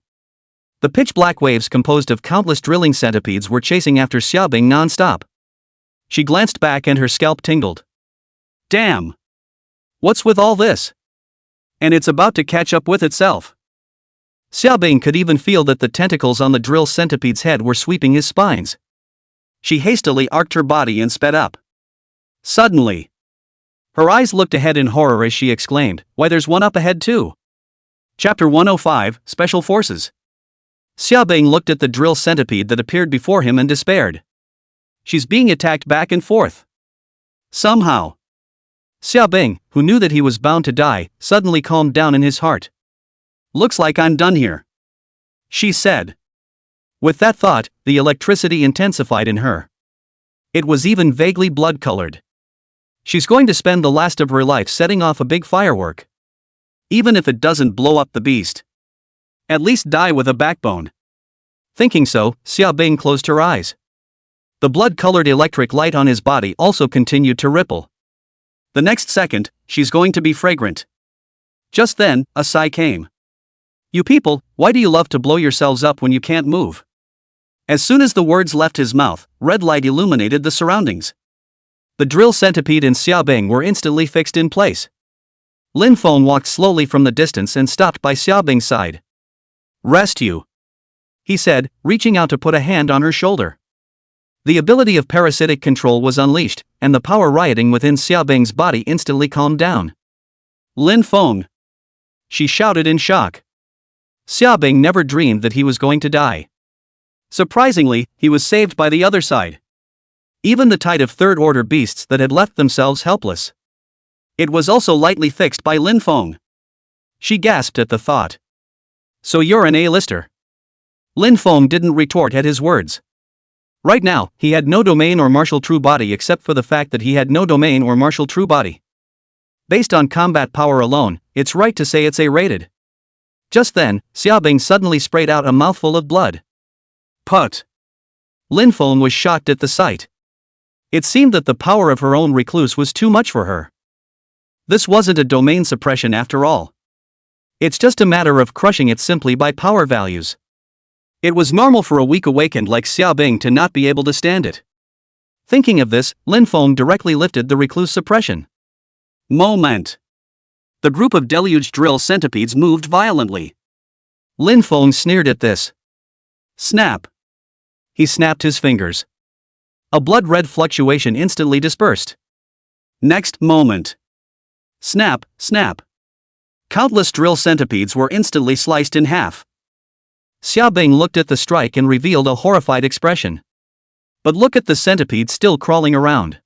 The pitch-black waves composed of countless drilling centipedes were chasing after Xia Bing non-stop. She glanced back and her scalp tingled. Damn! What's with all this? And it's about to catch up with itself. Xia Bing could even feel that the tentacles on the drill centipede's head were sweeping his spines. She hastily arced her body and sped up. Suddenly, her eyes looked ahead in horror as she exclaimed, why there's one up ahead too. Chapter 105, Special Forces. Xia Bing looked at the drill centipede that appeared before him and despaired. She's being attacked back and forth. Somehow. Xia Bing, who knew that he was bound to die, suddenly calmed down in his heart. Looks like I'm done here, she said. With that thought, the electricity intensified in her. It was even vaguely blood-colored. She's going to spend the last of her life setting off a big firework. Even if it doesn't blow up the beast. At least die with a backbone. Thinking so, Xia Bing closed her eyes. The blood-colored electric light on his body also continued to ripple. The next second, she's going to be fragrant. Just then, a sigh came. You people, why do you love to blow yourselves up when you can't move? As soon as the words left his mouth, red light illuminated the surroundings. The drill centipede and Xia Bing were instantly fixed in place. Lin Feng walked slowly from the distance and stopped by Xia Bing's side. Rest you, he said, reaching out to put a hand on her shoulder. The ability of parasitic control was unleashed, and the power rioting within Xiaobing's body instantly calmed down. Lin Feng! She shouted in shock. Xiaobing never dreamed that he was going to die. Surprisingly, he was saved by the other side. Even the tide of third-order beasts that had left themselves helpless. It was also lightly fixed by Lin Feng. She gasped at the thought. So you're an A-lister? Lin Feng didn't retort at his words. Right now, he had no domain or martial true body except for the fact that he had no domain or martial true body. Based on combat power alone, it's right to say it's A-rated. Just then, Xiaobing suddenly sprayed out a mouthful of blood. Put! Lin Feng was shocked at the sight. It seemed that the power of her own recluse was too much for her. This wasn't a domain suppression after all. It's just a matter of crushing it simply by power values. It was normal for a weak awakened like Xiaobing to not be able to stand it. Thinking of this, Lin Feng directly lifted the recluse suppression. Moment! The group of deluged drill centipedes moved violently. Lin Feng sneered at this. Snap! He snapped his fingers. A blood-red fluctuation instantly dispersed. Next moment. Snap, snap. Countless drill centipedes were instantly sliced in half. Xiaobing looked at the strike and revealed a horrified expression. But look at the centipedes still crawling around.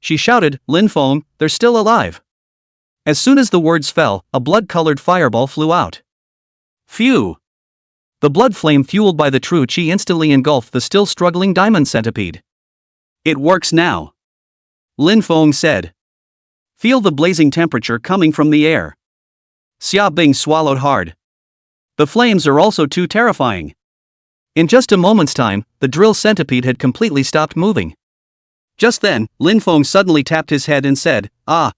She shouted, Lin Feng, they're still alive. As soon as the words fell, a blood-colored fireball flew out. Phew! The blood flame fueled by the true qi instantly engulfed the still struggling diamond centipede. It works now. Lin Feng said. Feel the blazing temperature coming from the air. Xiaobing swallowed hard. The flames are also too terrifying. In just a moment's time, the drill centipede had completely stopped moving. Just then, Lin Feng suddenly tapped his head and said, Ah!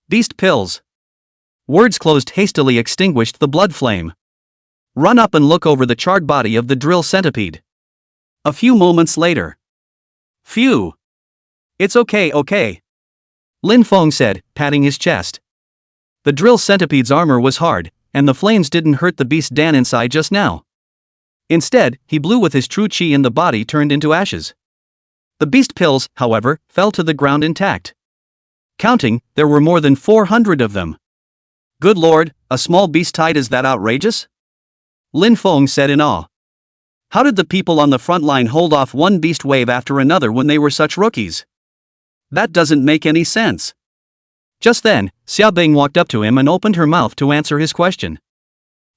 Beast pills. Words closed hastily extinguished the blood flame. Run up and look over the charred body of the drill centipede. A few moments later. Phew! It's okay. Lin Feng said, patting his chest. The drill centipede's armor was hard, and the flames didn't hurt the beast Dan inside just now. Instead, he blew with his true qi and the body turned into ashes. The beast pills, however, fell to the ground intact. Counting, there were more than 400 of them. Good lord, a small beast tide, is that outrageous? Lin Feng said in awe. How did the people on the front line hold off one beast wave after another when they were such rookies? That doesn't make any sense. Just then, Xiaobing walked up to him and opened her mouth to answer his question.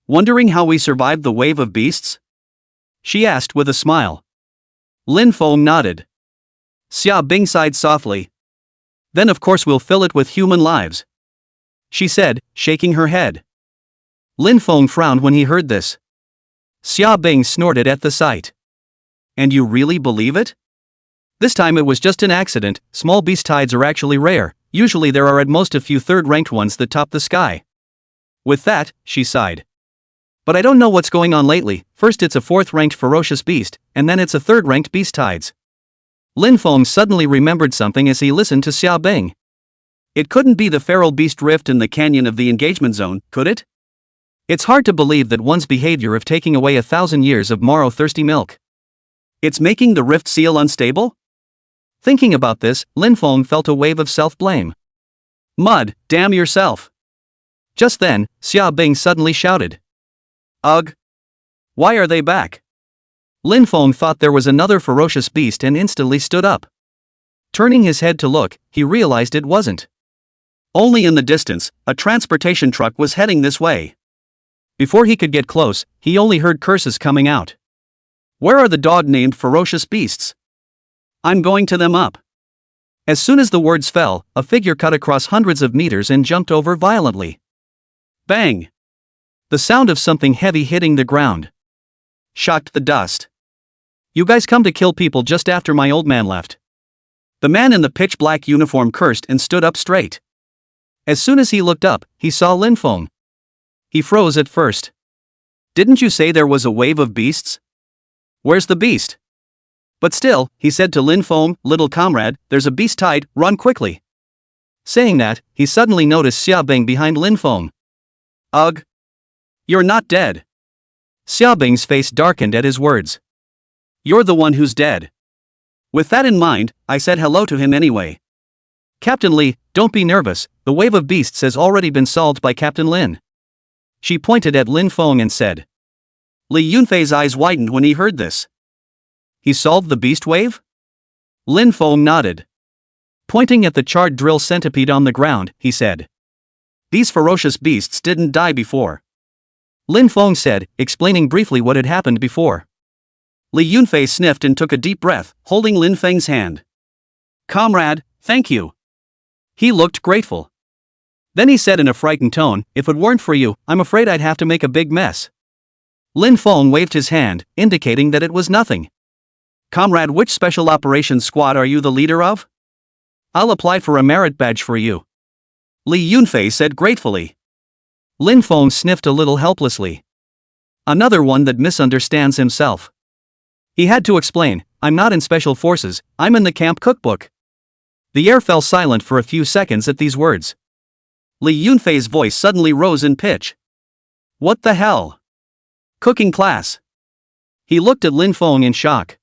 Wondering how we survived the wave of beasts? She asked with a smile. Lin Feng nodded. Xiaobing sighed softly. Then of course we'll fill it with human lives. She said, shaking her head. Lin Feng frowned when he heard this. Xiaobing snorted at the sight. And you really believe it? This time it was just an accident. Small beast tides are actually rare. Usually there are at most a few third-ranked ones that top the sky. With that, she sighed. But I don't know what's going on lately. First it's a fourth-ranked ferocious beast, and then it's a third-ranked beast tides. Lin Feng suddenly remembered something as he listened to Xiaobing. It couldn't be the feral beast rift in the canyon of the engagement zone, could it? It's hard to believe that one's behavior of taking away 1,000 years of Morrow-thirsty milk. It's making the rift seal unstable? Thinking about this, Lin Feng felt a wave of self-blame. Mud, damn yourself! Just then, Xiaobing suddenly shouted. Ugh! Why are they back? Lin Feng thought there was another ferocious beast and instantly stood up. Turning his head to look, he realized it wasn't. Only in the distance, a transportation truck was heading this way. Before he could get close, he only heard curses coming out. Where are the dog-named ferocious beasts? I'm going to them up. As soon as the words fell, a figure cut across hundreds of meters and jumped over violently. Bang! The sound of something heavy hitting the ground shocked the dust. You guys come to kill people just after my old man left. The man in the pitch-black uniform cursed and stood up straight. As soon as he looked up, he saw Lin Feng. He froze at first. Didn't you say there was a wave of beasts? Where's the beast? But still, he said to Lin Feng, little comrade, there's a beast tide, run quickly. Saying that, he suddenly noticed Xiaobing behind Lin Feng. Ugh! You're not dead. Xiaobing's face darkened at his words. You're the one who's dead. With that in mind, I said hello to him anyway. Captain Lee, don't be nervous, the wave of beasts has already been solved by Captain Lin. She pointed at Lin Feng and said. Li Yunfei's eyes widened when he heard this. He solved the beast wave? Lin Feng nodded. Pointing at the charred drill centipede on the ground, he said. These ferocious beasts didn't die before. Lin Feng said, explaining briefly what had happened before. Li Yunfei sniffed and took a deep breath, holding Lin Feng's hand. Comrade, thank you. He looked grateful. Then he said in a frightened tone, if it weren't for you, I'm afraid I'd have to make a big mess. Lin Feng waved his hand, indicating that it was nothing. Comrade, which special operations squad are you the leader of? I'll apply for a merit badge for you. Li Yunfei said gratefully. Lin Feng sniffed a little helplessly. Another one that misunderstands himself. He had to explain, I'm not in special forces, I'm in the camp cookbook. The air fell silent for a few seconds at these words. Li Yunfei's voice suddenly rose in pitch. What the hell? Cooking class. He looked at Lin Feng in shock.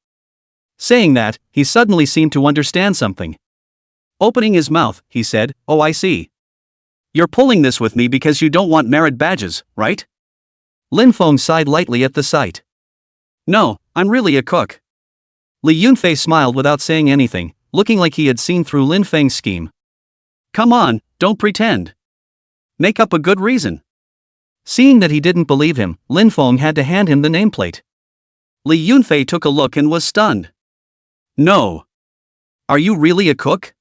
Saying that, he suddenly seemed to understand something. Opening his mouth, he said, oh, I see. You're pulling this with me because you don't want merit badges, right? Lin Feng sighed lightly at the sight. No, I'm really a cook. Li Yunfei smiled without saying anything, looking like he had seen through Lin Feng's scheme. Come on, don't pretend. Make up a good reason. Seeing that he didn't believe him, Lin Feng had to hand him the nameplate. Li Yunfei took a look and was stunned. No. Are you really a cook?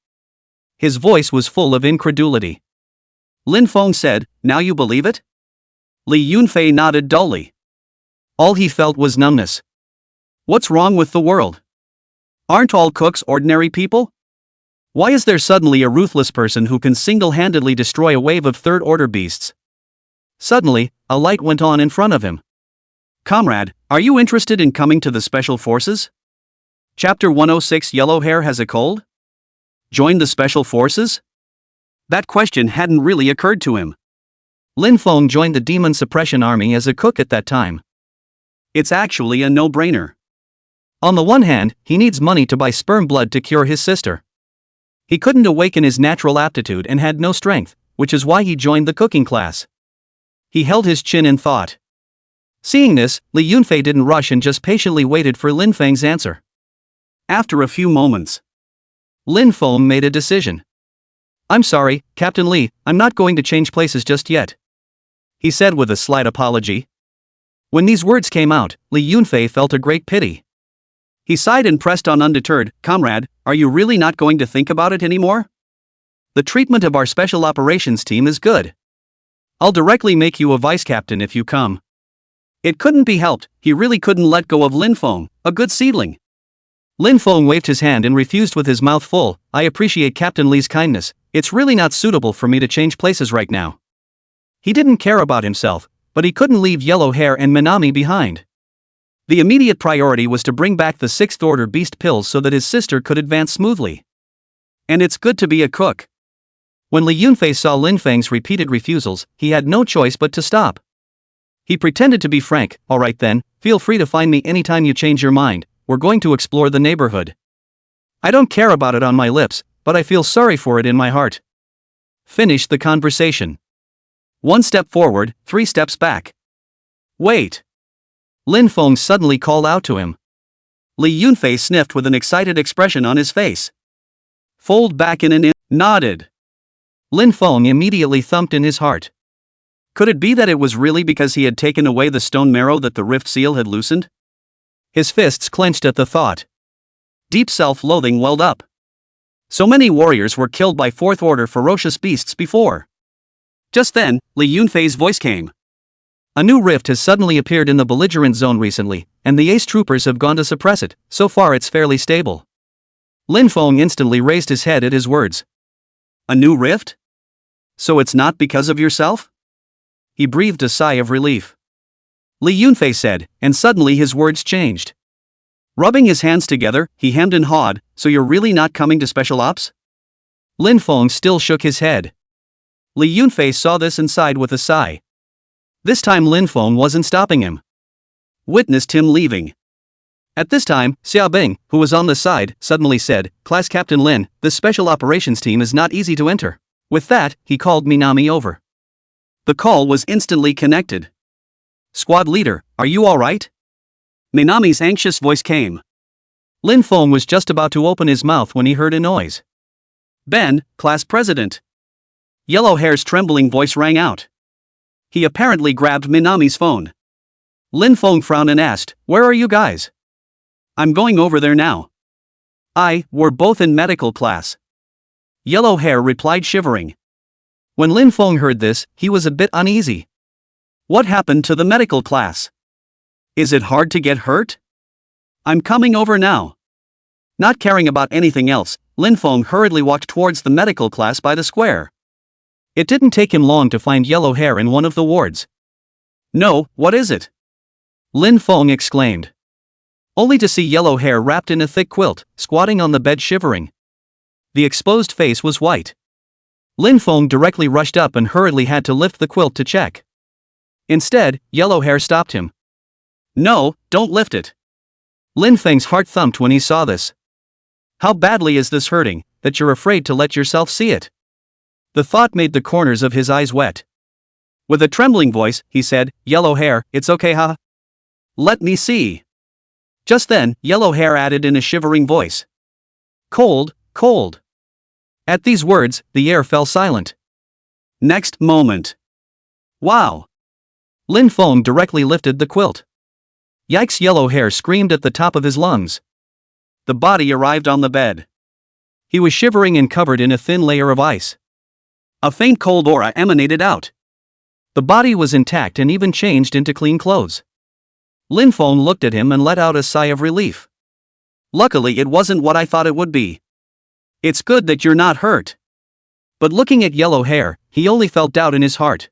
His voice was full of incredulity. Lin Feng said, now you believe it? Li Yunfei nodded dully. All he felt was numbness. What's wrong with the world? Aren't all cooks ordinary people? Why is there suddenly a ruthless person who can single-handedly destroy a wave of third-order beasts? Suddenly, a light went on in front of him. Comrade, are you interested in coming to the Special Forces? Chapter 106 Yellow Hair has a cold? Join the Special Forces? That question hadn't really occurred to him. Lin Feng joined the Demon Suppression Army as a cook at that time. It's actually a no-brainer. On the one hand, he needs money to buy sperm blood to cure his sister. He couldn't awaken his natural aptitude and had no strength, which is why he joined the cooking class. He held his chin in thought. Seeing this, Li Yunfei didn't rush and just patiently waited for Lin Feng's answer. After a few moments, Lin Feng made a decision. I'm sorry, Captain Lee, I'm not going to change places just yet, he said with a slight apology. When these words came out, Li Yunfei felt a great pity. He sighed and pressed on undeterred, Comrade, are you really not going to think about it anymore? The treatment of our special operations team is good. I'll directly make you a vice captain if you come. It couldn't be helped, he really couldn't let go of Lin Feng, a good seedling. Lin Feng waved his hand and refused with his mouth full, I appreciate Captain Lee's kindness, it's really not suitable for me to change places right now. He didn't care about himself, but he couldn't leave Yellow Hair and Minami behind. The immediate priority was to bring back the 6th Order beast pills so that his sister could advance smoothly. And it's good to be a cook. When Li Yunfei saw Lin Feng's repeated refusals, he had no choice but to stop. He pretended to be frank, alright then, feel free to find me anytime you change your mind, we're going to explore the neighborhood. I don't care about it on my lips, but I feel sorry for it in my heart. Finish the conversation. 1 step forward, 3 steps back. Wait. Lin Feng suddenly called out to him. Li Yunfei sniffed with an excited expression on his face. Fold back in an nodded. Lin Feng immediately thumped in his heart. Could it be that it was really because he had taken away the stone marrow that the rift seal had loosened? His fists clenched at the thought. Deep self-loathing welled up. So many warriors were killed by 4th Order ferocious beasts before. Just then, Li Yunfei's voice came. A new rift has suddenly appeared in the belligerent zone recently, and the ace troopers have gone to suppress it, so far it's fairly stable. Lin Feng instantly raised his head at his words. A new rift? So it's not because of yourself? He breathed a sigh of relief. Li Yunfei said, and suddenly his words changed. Rubbing his hands together, he hemmed and hawed, so you're really not coming to special ops? Lin Feng still shook his head. Li Yunfei saw this and sighed with a sigh. This time Lin Feng wasn't stopping him. Witnessed him leaving. At this time, Xiaobing, who was on the side, suddenly said, "Class Captain Lin, this special operations team is not easy to enter." With that, he called Minami over. The call was instantly connected. "Squad leader, are you alright?" Minami's anxious voice came. Lin Feng was just about to open his mouth when he heard a noise. "Ben, class president." Yellow Hair's trembling voice rang out. He apparently grabbed Minami's phone. Lin Feng frowned and asked, "Where are you guys?" "I'm going over there now." We're both in medical class." Yellow Hair replied, shivering. When Lin Feng heard this, he was a bit uneasy. What happened to the medical class? Is it hard to get hurt? "I'm coming over now." Not caring about anything else, Lin Feng hurriedly walked towards the medical class by the square. It didn't take him long to find Yellow Hair in one of the wards. "No, what is it?" Lin Feng exclaimed. Only to see Yellow Hair wrapped in a thick quilt, squatting on the bed shivering. The exposed face was white. Lin Feng directly rushed up and hurriedly had to lift the quilt to check. Instead, Yellow Hair stopped him. "No, don't lift it." Lin Feng's heart thumped when he saw this. How badly is this hurting, that you're afraid to let yourself see it? The thought made the corners of his eyes wet. With a trembling voice, he said, "Yellow Hair, it's okay, huh? Let me see." Just then, Yellow Hair added in a shivering voice. "Cold, cold." At these words, the air fell silent. Next moment. Wow! Lin Feng directly lifted the quilt. Yikes! Yellow Hair screamed at the top of his lungs. The body arrived on the bed. He was shivering and covered in a thin layer of ice. A faint cold aura emanated out. The body was intact and even changed into clean clothes. Lin Feng looked at him and let out a sigh of relief. Luckily, it wasn't what I thought it would be. It's good that you're not hurt. But looking at Yellow Hair, he only felt doubt in his heart.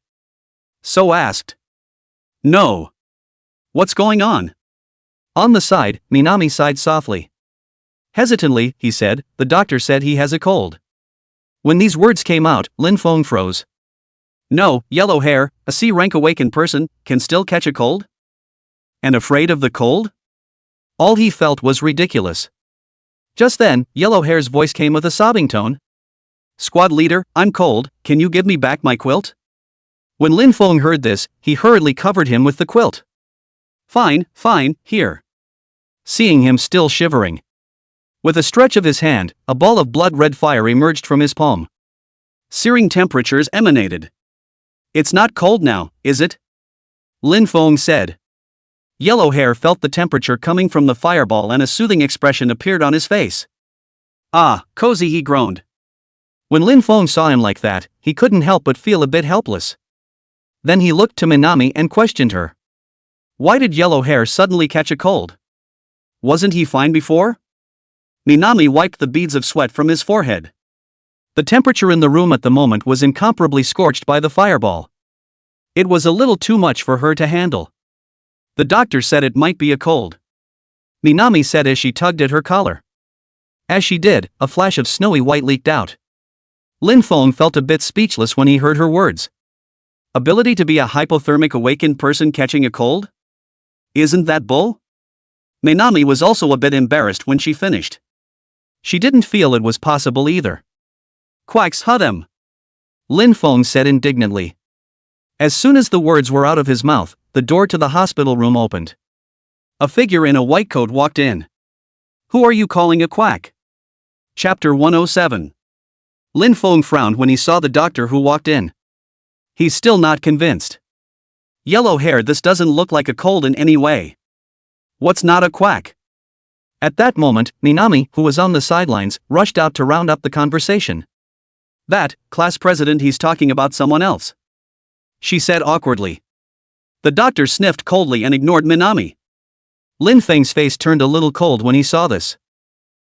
So asked. "No. What's going on?" On the side, Minami sighed softly. Hesitantly, he said, "The doctor said he has a cold." When these words came out, Lin Feng froze. No, Yellow Hair, a C-rank awakened person, can still catch a cold? And afraid of the cold? All he felt was ridiculous. Just then, Yellow Hair's voice came with a sobbing tone. "Squad leader, I'm cold, can you give me back my quilt?" When Lin Feng heard this, he hurriedly covered him with the quilt. Fine, here." Seeing him still shivering. With a stretch of his hand, a ball of blood-red fire emerged from his palm. Searing temperatures emanated. "It's not cold now, is it?" Lin Feng said. Yellow Hair felt the temperature coming from the fireball and a soothing expression appeared on his face. "Ah, cozy," he groaned. When Lin Feng saw him like that, he couldn't help but feel a bit helpless. Then he looked to Minami and questioned her. Why did Yellow Hair suddenly catch a cold? Wasn't he fine before? Minami wiped the beads of sweat from his forehead. The temperature in the room at the moment was incomparably scorched by the fireball. It was a little too much for her to handle. The doctor said it might be a cold. Minami said as she tugged at her collar. As she did, a flash of snowy white leaked out. Lin Feng felt a bit speechless when he heard her words. Ability to be a hypothermic awakened person catching a cold? Isn't that bull? Minami was also a bit embarrassed when she finished. She didn't feel it was possible either. Quacks, them. Lin Feng said indignantly. As soon as the words were out of his mouth, the door to the hospital room opened. A figure in a white coat walked in. Who are you calling a quack? Chapter 107. Lin Feng frowned when he saw the doctor who walked in. He's still not convinced. Yellow Hair, this doesn't look like a cold in any way. What's not a quack? At that moment, Minami, who was on the sidelines, rushed out to round up the conversation. That, class president, he's talking about someone else. She said awkwardly. The doctor sniffed coldly and ignored Minami. Lin Feng's face turned a little cold when he saw this.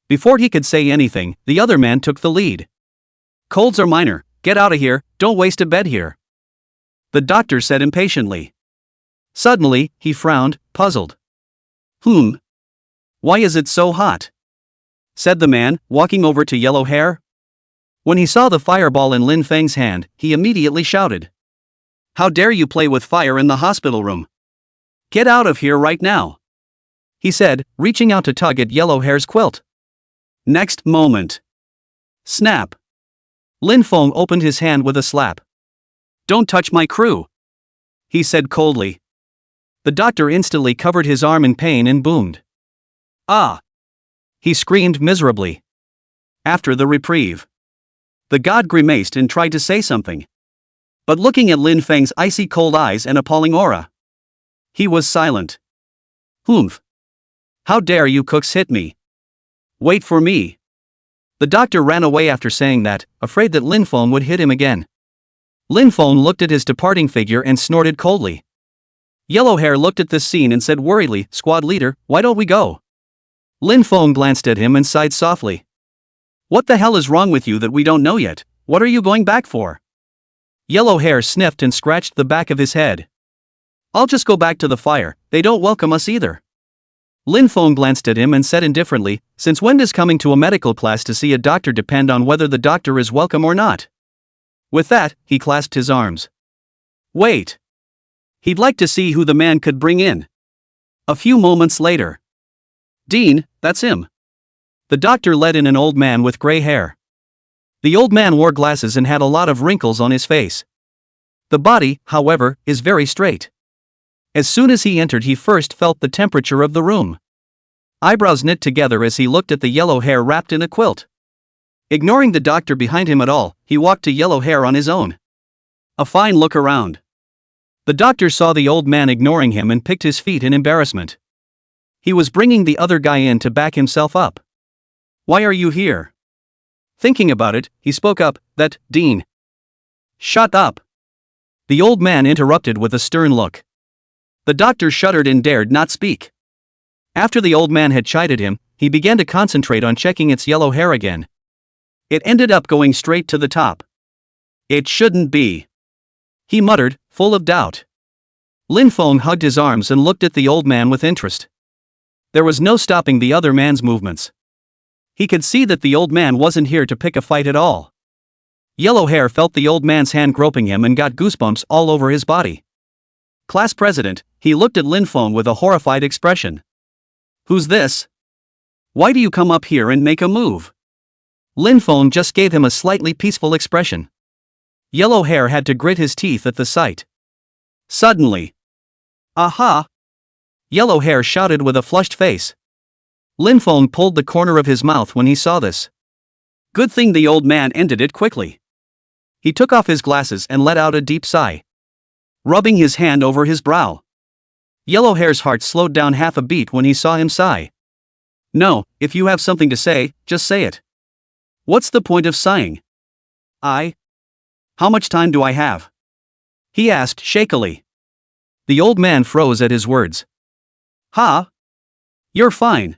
Before he could say anything, the other man took the lead. Colds are minor, get out of here, don't waste a bed here. The doctor said impatiently. Suddenly, he frowned, puzzled. Why is it so hot? Said the man, walking over to Yellow Hair. When he saw the fireball in Lin Feng's hand, he immediately shouted. How dare you play with fire in the hospital room? Get out of here right now. he said, reaching out to tug at Yellow Hair's quilt. Next moment. Snap. Lin Feng opened his hand with a slap. Don't touch my crew, he said coldly. The doctor instantly covered his arm in pain and boomed. Ah! He screamed miserably. After the reprieve, the god grimaced and tried to say something. But looking at Lin Feng's icy cold eyes and appalling aura, he was silent. Humph! How dare you cooks hit me? Wait for me. The doctor ran away after saying that, afraid that Lin Feng would hit him again. Lin Feng looked at his departing figure and snorted coldly. Yellow Hair looked at this scene and said worriedly, Squad leader, why don't we go? Lin Feng glanced at him and sighed softly. What the hell is wrong with you that we don't know yet? What are you going back for? Yellow Hair sniffed and scratched the back of his head. I'll just go back to the fire, they don't welcome us either. Lin Feng glanced at him and said indifferently, since when does coming to a medical class to see a doctor depend on whether the doctor is welcome or not? With that, he clasped his arms. Wait. He'd like to see who the man could bring in. A few moments later. Dean, that's him. The doctor led in an old man with gray hair. The old man wore glasses and had a lot of wrinkles on his face. The body, however, is very straight. As soon as he entered, he first felt the temperature of the room. Eyebrows knit together as he looked at the Yellow Hair wrapped in a quilt. Ignoring the doctor behind him at all, he walked to Yellow Hair on his own. A fine look around. The doctor saw the old man ignoring him and picked his feet in embarrassment. He was bringing the other guy in to back himself up. Why are you here? Thinking about it, he spoke up, that, Dean. Shut up. The old man interrupted with a stern look. The doctor shuddered and dared not speak. After the old man had chided him, he began to concentrate on checking its yellow hair again. It ended up going straight to the top. It shouldn't be, he muttered, full of doubt. Lin Feng hugged his arms and looked at the old man with interest. There was no stopping the other man's movements. He could see that the old man wasn't here to pick a fight at all. Yellow Hair felt the old man's hand groping him and got goosebumps all over his body. Class president, he looked at Lin Feng with a horrified expression. Who's this? Why do you come up here and make a move? Lin Feng just gave him a slightly peaceful expression. Yellow Hair had to grit his teeth at the sight. Suddenly. Aha! Yellow Hair shouted with a flushed face. Lin Feng pulled the corner of his mouth when he saw this. Good thing the old man ended it quickly. He took off his glasses and let out a deep sigh, rubbing his hand over his brow. Yellow Hair's heart slowed down half a beat when he saw him sigh. No, if you have something to say, just say it. What's the point of sighing? How much time do I have? He asked shakily. The old man froze at his words. You're fine.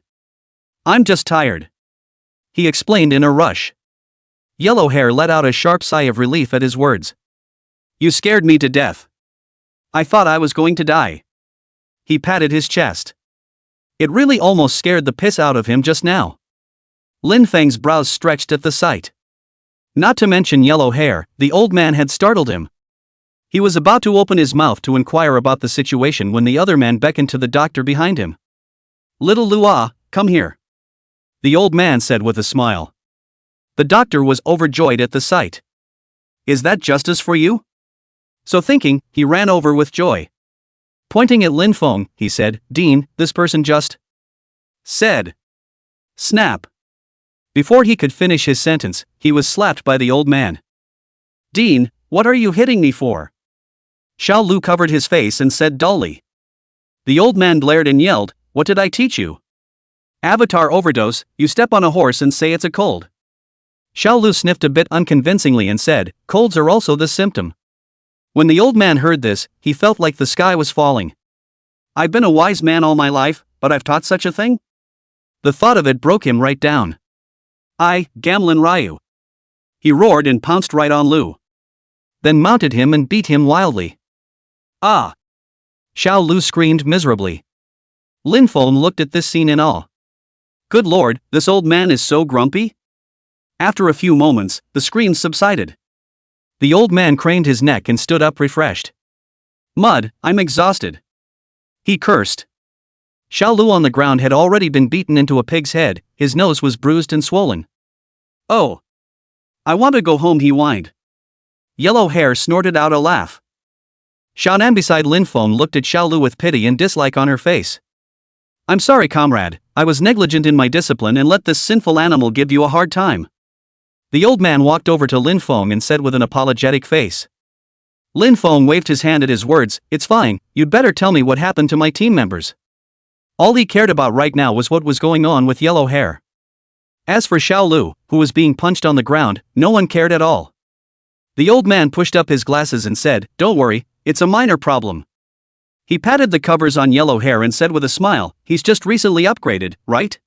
I'm just tired, he explained in a rush. Yellow Hair let out a sharp sigh of relief at his words. You scared me to death. I thought I was going to die. He patted his chest. It really almost scared the piss out of him just now. Lin Feng's brows stretched at the sight. Not to mention Yellow Hair, the old man had startled him. He was about to open his mouth to inquire about the situation when the other man beckoned to the doctor behind him. Little Lua, come here, the old man said with a smile. The doctor was overjoyed at the sight. Is that justice for you? So thinking, he ran over with joy. Pointing at Lin Feng, he said, Dean, this person just said. Snap. Before he could finish his sentence, he was slapped by the old man. Dean, what are you hitting me for? Xiao Lu covered his face and said dully. The old man glared and yelled, What did I teach you? Avatar overdose, you step on a horse and say it's a cold. Xiao Lu sniffed a bit unconvincingly and said, Colds are also the symptom. When the old man heard this, he felt like the sky was falling. I've been a wise man all my life, but I've taught such a thing? The thought of it broke him right down. Gamlin Ryu. He roared and pounced right on Lu. Then mounted him and beat him wildly. Ah! Xiao Lu screamed miserably. Lin Feng looked at this scene in awe. Good lord, this old man is so grumpy? After a few moments, the screams subsided. The old man craned his neck and stood up refreshed. Mud, I'm exhausted, he cursed. Xiaolu on the ground had already been beaten into a pig's head, his nose was bruised and swollen. "Oh. I want to go home," he whined. Yellow Hair snorted out a laugh. Xiaonan beside Lin Feng looked at Xiaolu with pity and dislike on her face. "I'm sorry, comrade, I was negligent in my discipline and let this sinful animal give you a hard time." The old man walked over to Lin Feng and said with an apologetic face. Lin Feng waved his hand at his words. "It's fine, you'd better tell me what happened to my team members." All he cared about right now was what was going on with Yellow Hair. As for Xiaolu, who was being punched on the ground, no one cared at all. The old man pushed up his glasses and said, "Don't worry, it's a minor problem." He patted the covers on Yellow Hair and said with a smile, "He's just recently upgraded, right?"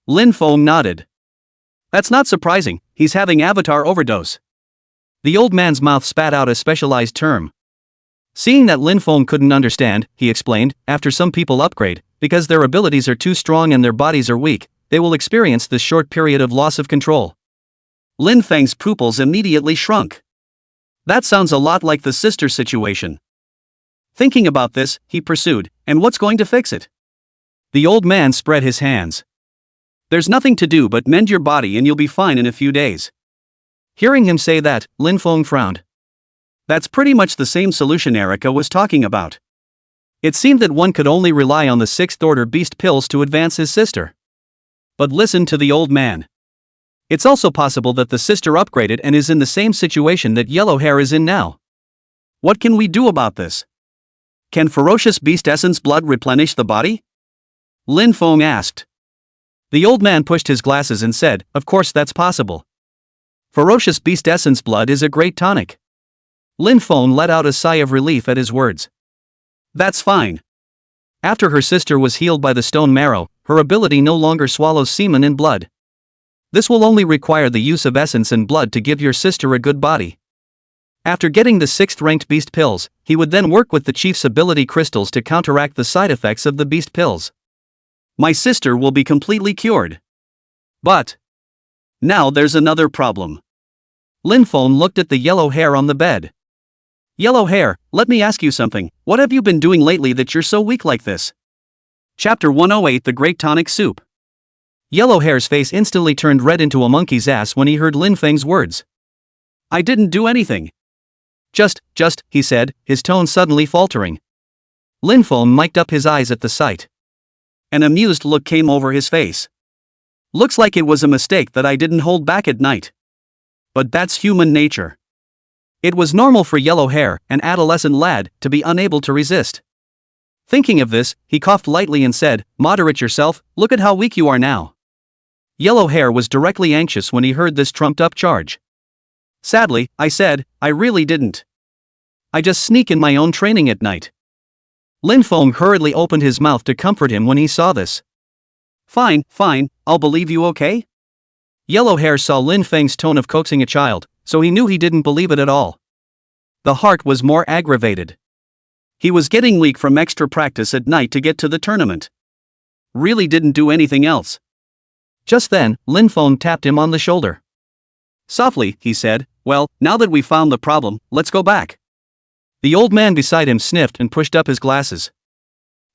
Lin Feng nodded. "That's not surprising, he's having avatar overdose." The old man's mouth spat out a specialized term. Seeing that Lin Feng couldn't understand, he explained, "After some people upgrade, because their abilities are too strong and their bodies are weak, they will experience this short period of loss of control." Lin Feng's pupils immediately shrunk. That sounds a lot like the sister situation. Thinking about this, he pursued, "And what's going to fix it?" The old man spread his hands. "There's nothing to do but mend your body and you'll be fine in a few days." Hearing him say that, Lin Feng frowned. That's pretty much the same solution Erica was talking about. It seemed that one could only rely on the 6th order beast pills to advance his sister. But listen to the old man. It's also possible that the sister upgraded and is in the same situation that Yellow Hair is in now. What can we do about this? Can ferocious beast essence blood replenish the body? Lin Feng asked. The old man pushed his glasses and said, "Of course that's possible. Ferocious beast essence blood is a great tonic." Lin Feng let out a sigh of relief at his words. That's fine. After her sister was healed by the stone marrow, her ability no longer swallows semen and blood. This will only require the use of essence and blood to give your sister a good body. After getting the 6th ranked beast pills, he would then work with the chief's ability crystals to counteract the side effects of the beast pills. My sister will be completely cured. But now there's another problem. Lin Feng looked at the Yellow Hair on the bed. "Yellow Hair, let me ask you something, what have you been doing lately that you're so weak like this?" Chapter 108 The Great Tonic Soup. Yellow Hair's face instantly turned red into a monkey's ass when he heard Lin Feng's words. "I didn't do anything." Just, he said, his tone suddenly faltering. Lin Feng mic'd up his eyes at the sight. An amused look came over his face. "Looks like it was a mistake that I didn't hold back at night. But that's human nature." It was normal for Yellow Hair, an adolescent lad, to be unable to resist. Thinking of this, he coughed lightly and said, "Moderate yourself, look at how weak you are now." Yellow Hair was directly anxious when he heard this trumped-up charge. "Sadly," I said, "I really didn't. I just sneak in my own training at night." Lin Feng hurriedly opened his mouth to comfort him when he saw this. Fine, I'll believe you, okay?" Yellow Hair saw Lin Feng's tone of coaxing a child, so he knew he didn't believe it at all. The heart was more aggravated. He was getting weak from extra practice at night to get to the tournament. Really didn't do anything else. Just then, Lin Feng tapped him on the shoulder. Softly, he said, "Well, now that we've found the problem, let's go back." The old man beside him sniffed and pushed up his glasses.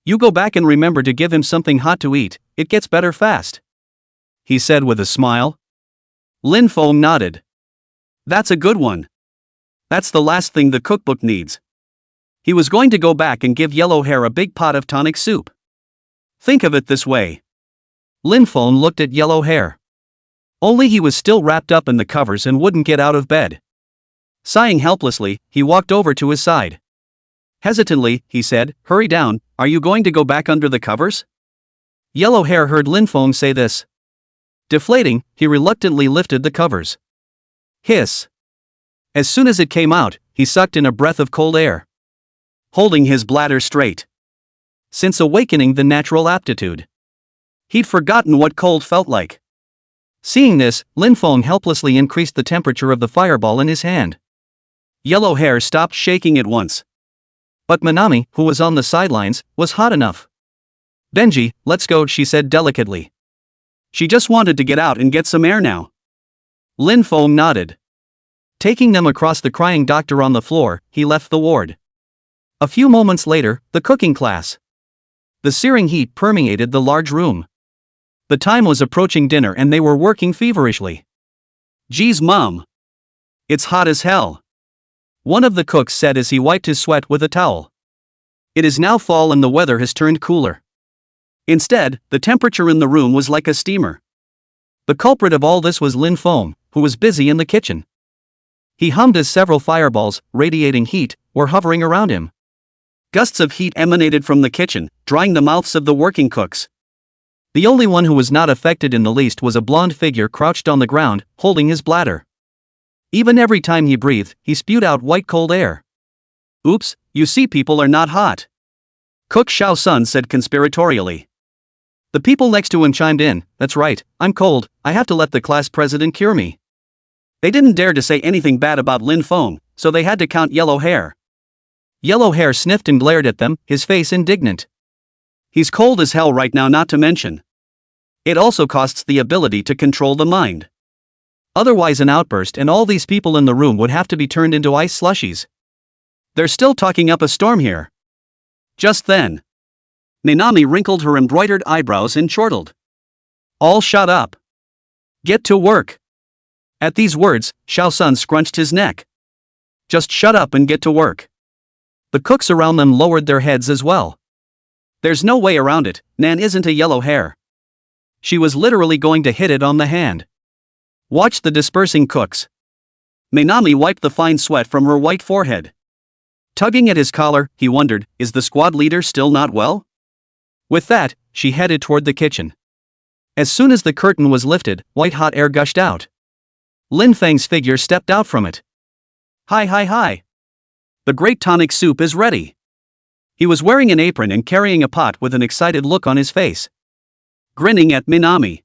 "You go back and remember to give him something hot to eat, it gets better fast," he said with a smile. Lin Feng nodded. "That's a good one. That's the last thing the cookbook needs." He was going to go back and give Yellow Hair a big pot of tonic soup. Think of it this way. Lin Feng looked at Yellow Hair. Only he was still wrapped up in the covers and wouldn't get out of bed. Sighing helplessly, he walked over to his side. Hesitantly, he said, "Hurry down, are you going to go back under the covers?" Yellow Hair heard Lin Feng say this. Deflating, he reluctantly lifted the covers. Hiss. As soon as it came out, he sucked in a breath of cold air, holding his bladder straight. Since awakening the natural aptitude, he'd forgotten what cold felt like. Seeing this, Lin Feng helplessly increased the temperature of the fireball in his hand. Yellow Hair stopped shaking at once. But Manami, who was on the sidelines, was hot enough. "Benji, let's go," she said delicately. She just wanted to get out and get some air now. Lin Feng nodded. Taking them across the crying doctor on the floor, he left the ward. A few moments later, the cooking class. The searing heat permeated the large room. The time was approaching dinner and they were working feverishly. "Geez, Mom. It's hot as hell," one of the cooks said as he wiped his sweat with a towel. "It is now fall and the weather has turned cooler." Instead, the temperature in the room was like a steamer. The culprit of all this was Lin Feng, who was busy in the kitchen. He hummed as several fireballs, radiating heat, were hovering around him. Gusts of heat emanated from the kitchen, drying the mouths of the working cooks. The only one who was not affected in the least was a blonde figure crouched on the ground, holding his bladder. Even every time he breathed, he spewed out white cold air. "Oops, you see, people are not hot," Cook Xiao Sun said conspiratorially. The people next to him chimed in, "That's right, I'm cold, I have to let the class president cure me." They didn't dare to say anything bad about Lin Feng, so they had to count Yellow Hair. Yellow Hair sniffed and glared at them, his face indignant. "He's cold as hell right now, not to mention. It also costs the ability to control the mind. Otherwise an outburst and all these people in the room would have to be turned into ice slushies. They're still talking up a storm here." Just then, Minami wrinkled her embroidered eyebrows and chortled. "All shut up. Get to work." At these words, Xiao Sun scrunched his neck. "Just shut up and get to work." The cooks around them lowered their heads as well. There's no way around it, Nan isn't a Yellow Hair. She was literally going to hit it on the hand. Watch the dispersing cooks. Minami wiped the fine sweat from her white forehead. Tugging at his collar, he wondered, is the squad leader still not well? With that, she headed toward the kitchen. As soon as the curtain was lifted, white-hot air gushed out. Lin Feng's figure stepped out from it. Hi. The great tonic soup is ready." He was wearing an apron and carrying a pot with an excited look on his face. Grinning at Minami.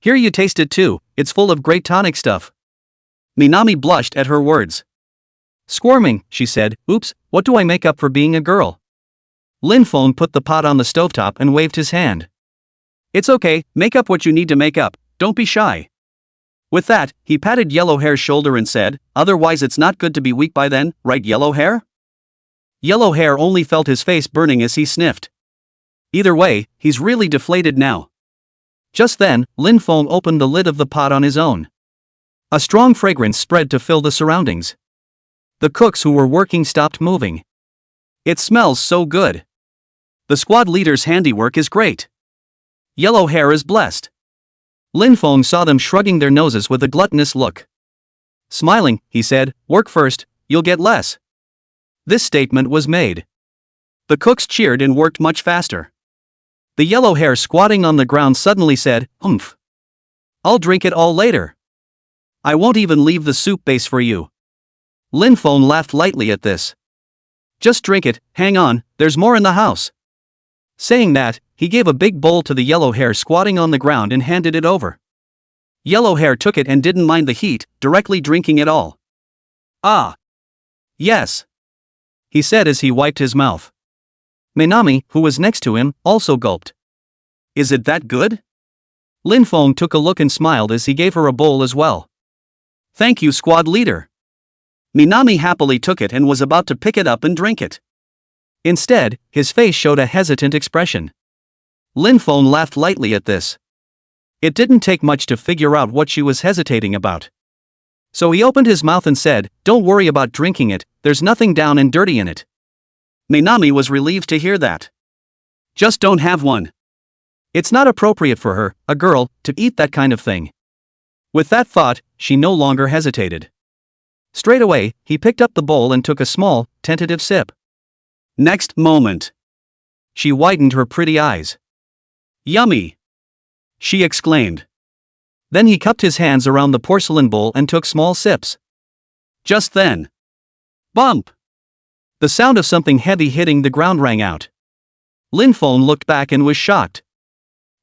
"Here, you taste it too, it's full of great tonic stuff." Minami blushed at her words. Squirming, she said, "Oops, what do I make up for being a girl?" Lin Feng put the pot on the stovetop and waved his hand. "It's okay, make up what you need to make up, don't be shy." With that, he patted Yellow Hair's shoulder and said, "Otherwise it's not good to be weak by then, right, Yellow Hair?" Yellow Hair only felt his face burning as he sniffed. Either way, he's really deflated now. Just then, Lin Feng opened the lid of the pot on his own. A strong fragrance spread to fill the surroundings. The cooks who were working stopped moving. "It smells so good. The squad leader's handiwork is great. Yellow Hair is blessed." Lin Feng saw them shrugging their noses with a gluttonous look. Smiling, he said, "Work first, you'll get less." This statement was made. The cooks cheered and worked much faster. The Yellow Hair squatting on the ground suddenly said, "Humph. I'll drink it all later. I won't even leave the soup base for you." Lin Feng laughed lightly at this. "Just drink it, hang on, there's more in the house." Saying that, he gave a big bowl to the Yellow Hair squatting on the ground and handed it over. Yellow Hair took it and didn't mind the heat, directly drinking it all. "Ah. Yes," he said as he wiped his mouth. Minami, who was next to him, also gulped. "Is it that good?" Lin Feng took a look and smiled as he gave her a bowl as well. "Thank you, squad leader." Minami happily took it and was about to pick it up and drink it. Instead, his face showed a hesitant expression. Lin Feng laughed lightly at this. It didn't take much to figure out what she was hesitating about. So he opened his mouth and said, "Don't worry about drinking it, there's nothing down and dirty in it." Minami was relieved to hear that. "Just don't have one. It's not appropriate for her, a girl, to eat that kind of thing." With that thought, she no longer hesitated. Straight away, he picked up the bowl and took a small, tentative sip. Next moment, she widened her pretty eyes. "Yummy!" she exclaimed. Then he cupped his hands around the porcelain bowl and took small sips. Just then, bump! The sound of something heavy hitting the ground rang out. Lin Feng looked back and was shocked.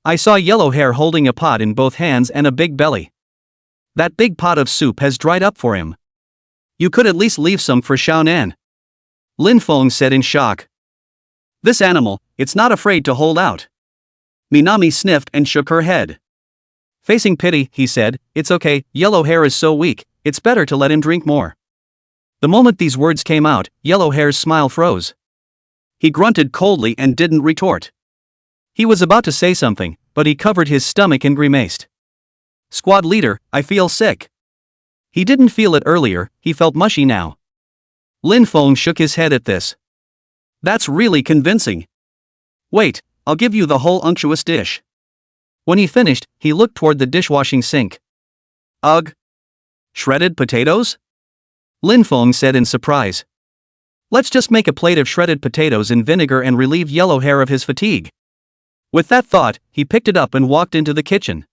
I saw Yellow Hair holding a pot in both hands and a big belly. That big pot of soup has dried up for him. You could at least leave some for Xiaonan. Lin Feng said in shock. This animal, it's not afraid to hold out. Minami sniffed and shook her head. Facing pity, he said, "It's okay, Yellow Hair is so weak, it's better to let him drink more." The moment these words came out, Yellow Hair's smile froze. He grunted coldly and didn't retort. He was about to say something, but he covered his stomach and grimaced. Squad leader, I feel sick. He didn't feel it earlier, he felt mushy now. Lin Feng shook his head at this. That's really convincing. Wait, I'll give you the whole unctuous dish. When he finished, he looked toward the dishwashing sink. Ugh. Shredded potatoes? Lin Feng said in surprise. Let's just make a plate of shredded potatoes in vinegar and relieve Yellow Hair of his fatigue. With that thought, he picked it up and walked into the kitchen.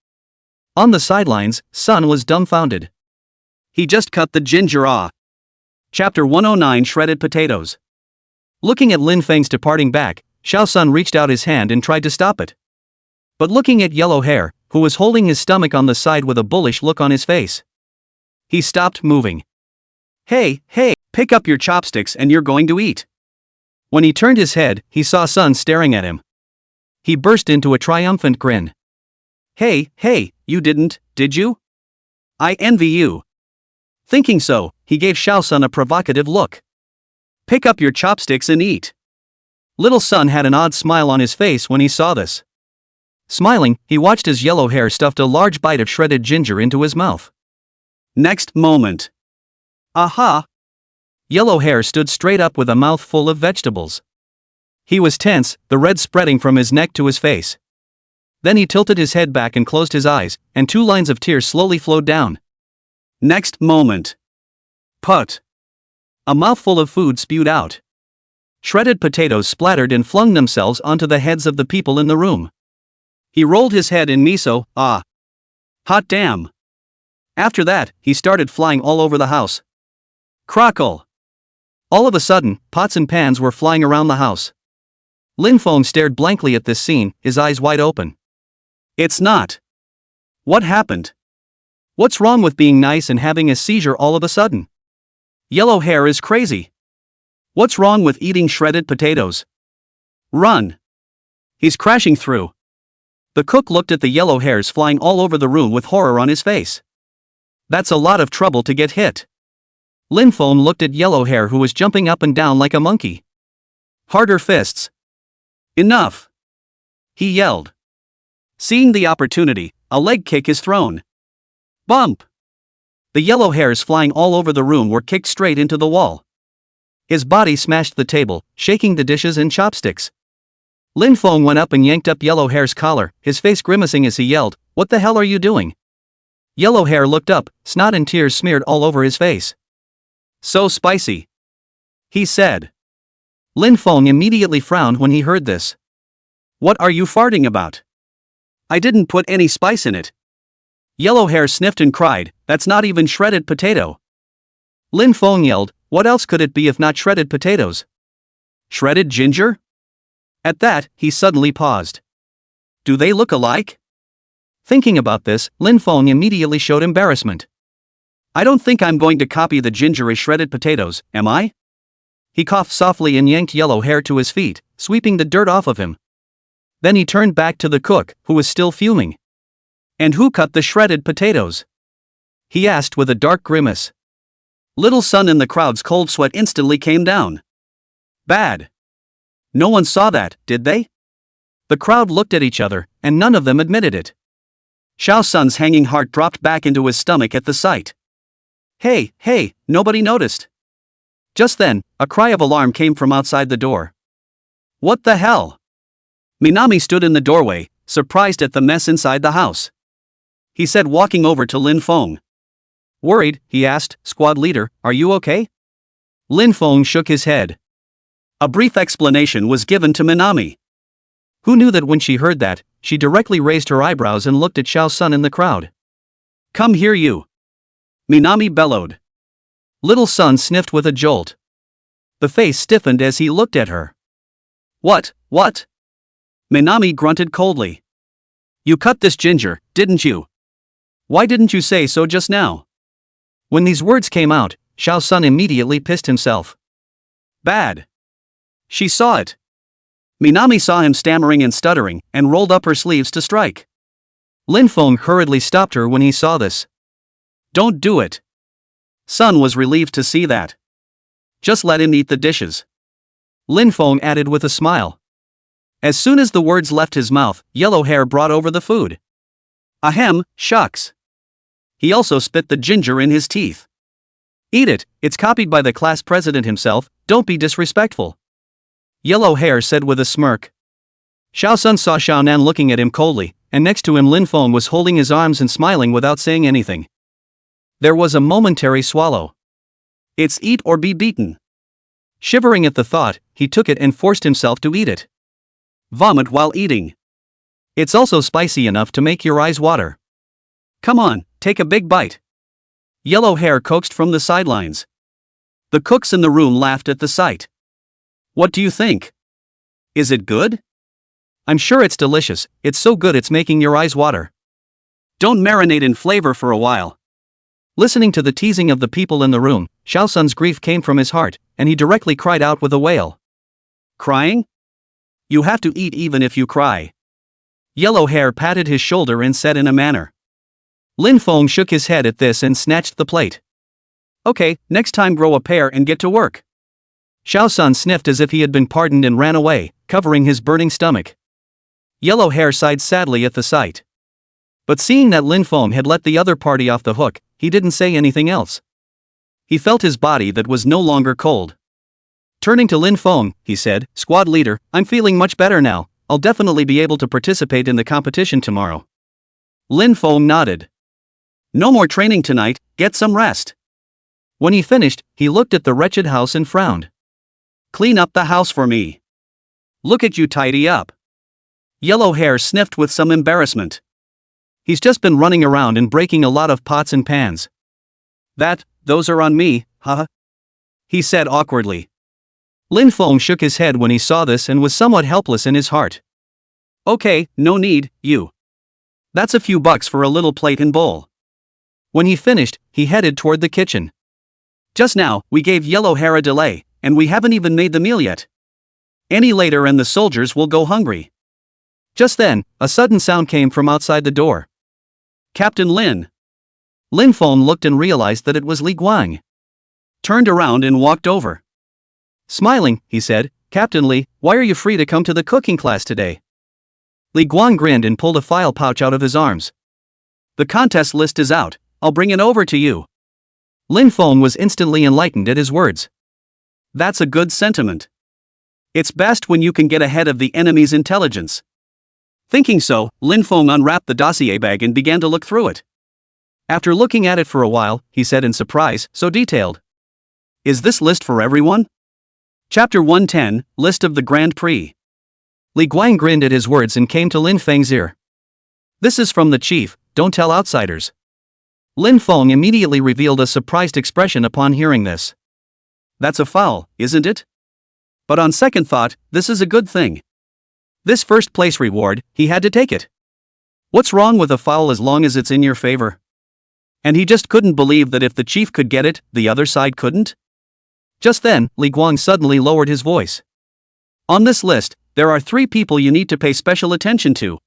On the sidelines, Sun was dumbfounded. He just cut the ginger ah. Chapter 109 Shredded Potatoes. Looking at Lin Feng's departing back, Xiao Sun reached out his hand and tried to stop it. But looking at Yellow Hair, who was holding his stomach on the side with a bullish look on his face, he stopped moving. Hey, pick up your chopsticks and you're going to eat. When he turned his head, he saw Sun staring at him. He burst into a triumphant grin. Hey, you didn't, did you? I envy you. Thinking so, he gave Xiao Sun a provocative look. Pick up your chopsticks and eat. Little Sun had an odd smile on his face when he saw this. Smiling, he watched as Yellow Hair stuffed a large bite of shredded ginger into his mouth. Next moment. Aha! Yellow Hair stood straight up with a mouth full of vegetables. He was tense, the red spreading from his neck to his face. Then he tilted his head back and closed his eyes, and 2 lines of tears slowly flowed down. Next moment. Put. A mouthful of food spewed out. Shredded potatoes splattered and flung themselves onto the heads of the people in the room. He rolled his head in miso, ah. Hot damn. After that, he started flying all over the house. Crackle. All of a sudden, pots and pans were flying around the house. Lin Feng stared blankly at this scene, his eyes wide open. It's not. What happened? What's wrong with being nice and having a seizure all of a sudden? Yellow Hair is crazy. What's wrong with eating shredded potatoes? Run. He's crashing through. The cook looked at the yellow hairs flying all over the room with horror on his face. That's a lot of trouble to get hit. Lin Feng looked at Yellow Hair, who was jumping up and down like a monkey. Harder fists. Enough. He yelled. Seeing the opportunity, a leg kick is thrown. Bump. The yellow hairs flying all over the room were kicked straight into the wall. His body smashed the table, shaking the dishes and chopsticks. Lin Feng went up and yanked up Yellow Hair's collar, his face grimacing as he yelled, "What the hell are you doing?" Yellow Hair looked up, snot and tears smeared all over his face. So spicy, he said. Lin Feng immediately frowned when he heard this. What are you farting about? I didn't put any spice in it. Yellow Hair sniffed and cried, "That's not even shredded potato." Lin Feng yelled, "What else could it be if not shredded potatoes? Shredded ginger?" At that, he suddenly paused. Do they look alike? Thinking about this, Lin Feng immediately showed embarrassment. I don't think I'm going to copy the ginger as shredded potatoes, am I? He coughed softly and yanked Yellow Hair to his feet, sweeping the dirt off of him. Then he turned back to the cook, who was still fuming. And who cut the shredded potatoes? He asked with a dark grimace. Little Sun in the crowd's cold sweat instantly came down. Bad. No one saw that, did they? The crowd looked at each other, and none of them admitted it. Xiao Sun's hanging heart dropped back into his stomach at the sight. Hey, nobody noticed. Just then, a cry of alarm came from outside the door. What the hell? Minami stood in the doorway, surprised at the mess inside the house. He said, walking over to Lin Feng. Worried, he asked, "Squad leader, are you okay?" Lin Feng shook his head. A brief explanation was given to Minami, who knew that when she heard that, she directly raised her eyebrows and looked at Xiao Sun in the crowd. Come here, you! Minami bellowed. Little Sun sniffed with a jolt. The face stiffened as he looked at her. What? Minami grunted coldly. You cut this ginger, didn't you? Why didn't you say so just now? When these words came out, Xiao Sun immediately pissed himself. Bad. She saw it. Minami saw him stammering and stuttering, and rolled up her sleeves to strike. Lin Feng hurriedly stopped her when he saw this. Don't do it. Sun was relieved to see that. Just let him eat the dishes. Lin Feng added with a smile. As soon as the words left his mouth, Yellow Hair brought over the food. Ahem, shucks. He also spit the ginger in his teeth. Eat it, it's copied by the class president himself, don't be disrespectful. Yellow Hair said with a smirk. Xiao Sun saw Xiao Nan looking at him coldly, and next to him Lin Feng was holding his arms and smiling without saying anything. There was a momentary swallow. It's eat or be beaten. Shivering at the thought, he took it and forced himself to eat it. Vomit while eating. It's also spicy enough to make your eyes water. Come on, take a big bite. Yellow Hair coaxed from the sidelines. The cooks in the room laughed at the sight. What do you think? Is it good? I'm sure it's delicious, it's so good it's making your eyes water. Don't marinate in flavor for a while. Listening to the teasing of the people in the room, Xiao Sun's grief came from his heart, and he directly cried out with a wail. Crying? You have to eat even if you cry. Yellow Hair patted his shoulder and said in a manner. Lin Feng shook his head at this and snatched the plate. Okay, next time grow a pair and get to work. Xiao Sun sniffed as if he had been pardoned and ran away, covering his burning stomach. Yellow Hair sighed sadly at the sight. But seeing that Lin Feng had let the other party off the hook, he didn't say anything else. He felt his body that was no longer cold. Turning to Lin Feng, he said, Squad leader, I'm feeling much better now, I'll definitely be able to participate in the competition tomorrow. Lin Feng nodded. No more training tonight, get some rest. When he finished, he looked at the wretched house and frowned. Clean up the house for me. Look at you tidy up. Yellow Hair sniffed with some embarrassment. He's just been running around and breaking a lot of pots and pans. Those are on me, haha. He said awkwardly. Lin Feng shook his head when he saw this and was somewhat helpless in his heart. Okay, no need, you. That's a few bucks for a little plate and bowl. When he finished, he headed toward the kitchen. Just now, we gave Yellow Hair a delay, and we haven't even made the meal yet. Any later and the soldiers will go hungry. Just then, a sudden sound came from outside the door. Captain Lin. Lin Feng looked and realized that it was Li Guang. Turned around and walked over. Smiling, he said, Captain Li, why are you free to come to the cooking class today? Li Guang grinned and pulled a file pouch out of his arms. The contest list is out, I'll bring it over to you. Lin Feng was instantly enlightened at his words. That's a good sentiment. It's best when you can get ahead of the enemy's intelligence. Thinking so, Lin Feng unwrapped the dossier bag and began to look through it. After looking at it for a while, he said in surprise, so detailed. Is this list for everyone? Chapter 110, List of the Grand Prix. Li Guang grinned at his words and came to Lin Feng's ear. This is from the chief, don't tell outsiders. Lin Feng immediately revealed a surprised expression upon hearing this. That's a foul, isn't it? But on second thought, this is a good thing. This first place reward, he had to take it. What's wrong with a foul as long as it's in your favor? And he just couldn't believe that if the chief could get it, the other side couldn't? Just then, Li Guang suddenly lowered his voice. On this list, there are 3 people you need to pay special attention to.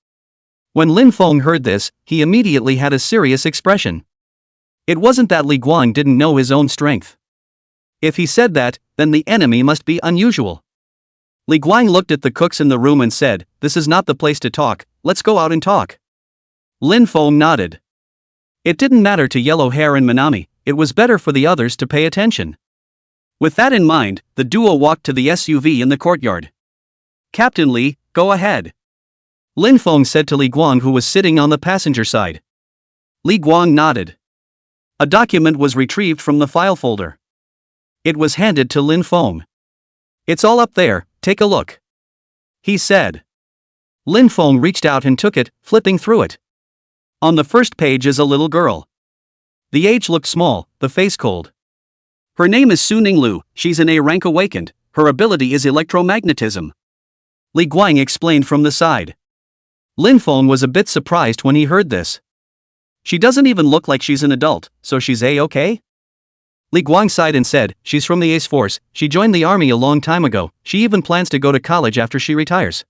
When Lin Feng heard this, he immediately had a serious expression. It wasn't that Li Guang didn't know his own strength. If he said that, then the enemy must be unusual. Li Guang looked at the cooks in the room and said, This is not the place to talk, let's go out and talk. Lin Feng nodded. It didn't matter to Yellow Hair and Minami, it was better for the others to pay attention. With that in mind, the duo walked to the SUV in the courtyard. Captain Li, go ahead. Lin Feng said to Li Guang, who was sitting on the passenger side. Li Guang nodded. A document was retrieved from the file folder. It was handed to Lin Feng. It's all up there, take a look. He said. Lin Feng reached out and took it, flipping through it. On the first page is a little girl. The age looked small, the face cold. Her name is Su Ninglu, she's an A rank awakened, her ability is electromagnetism. Li Guang explained from the side. Lin Feng was a bit surprised when he heard this. She doesn't even look like she's an adult, so she's A-okay? Li Guang sighed and said, she's from the Ace Force, she joined the army a long time ago, she even plans to go to college after she retires.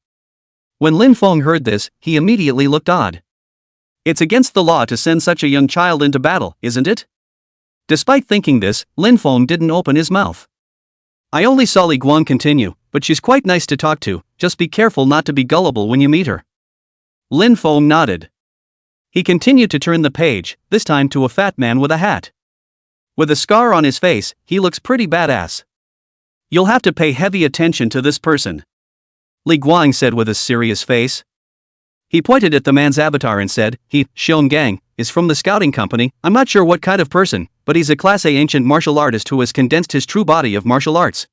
When Lin Feng heard this, he immediately looked odd. It's against the law to send such a young child into battle, isn't it? Despite thinking this, Lin Feng didn't open his mouth. I only saw Li Guang continue, but she's quite nice to talk to, just be careful not to be gullible when you meet her. Lin Feng nodded. He continued to turn the page, this time to a fat man with a hat. With a scar on his face, he looks pretty badass. You'll have to pay heavy attention to this person, Li Guang said with a serious face. He pointed at the man's avatar and said, he, Xiong Gang, is from the scouting company. I'm not sure what kind of person, but he's a Class A ancient martial artist who has condensed his true body of martial arts.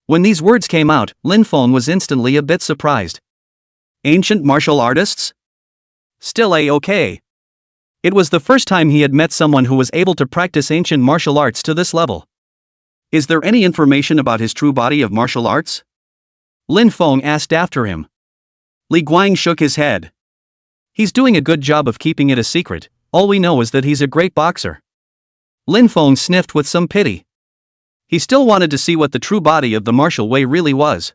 When these words came out, Lin Feng was instantly a bit surprised. Ancient martial artists? Still A-okay. It was the first time he had met someone who was able to practice ancient martial arts to this level. Is there any information about his true body of martial arts? Lin Feng asked after him. Li Guang shook his head. He's doing a good job of keeping it a secret, all we know is that he's a great boxer. Lin Feng sniffed with some pity. He still wanted to see what the true body of the martial way really was.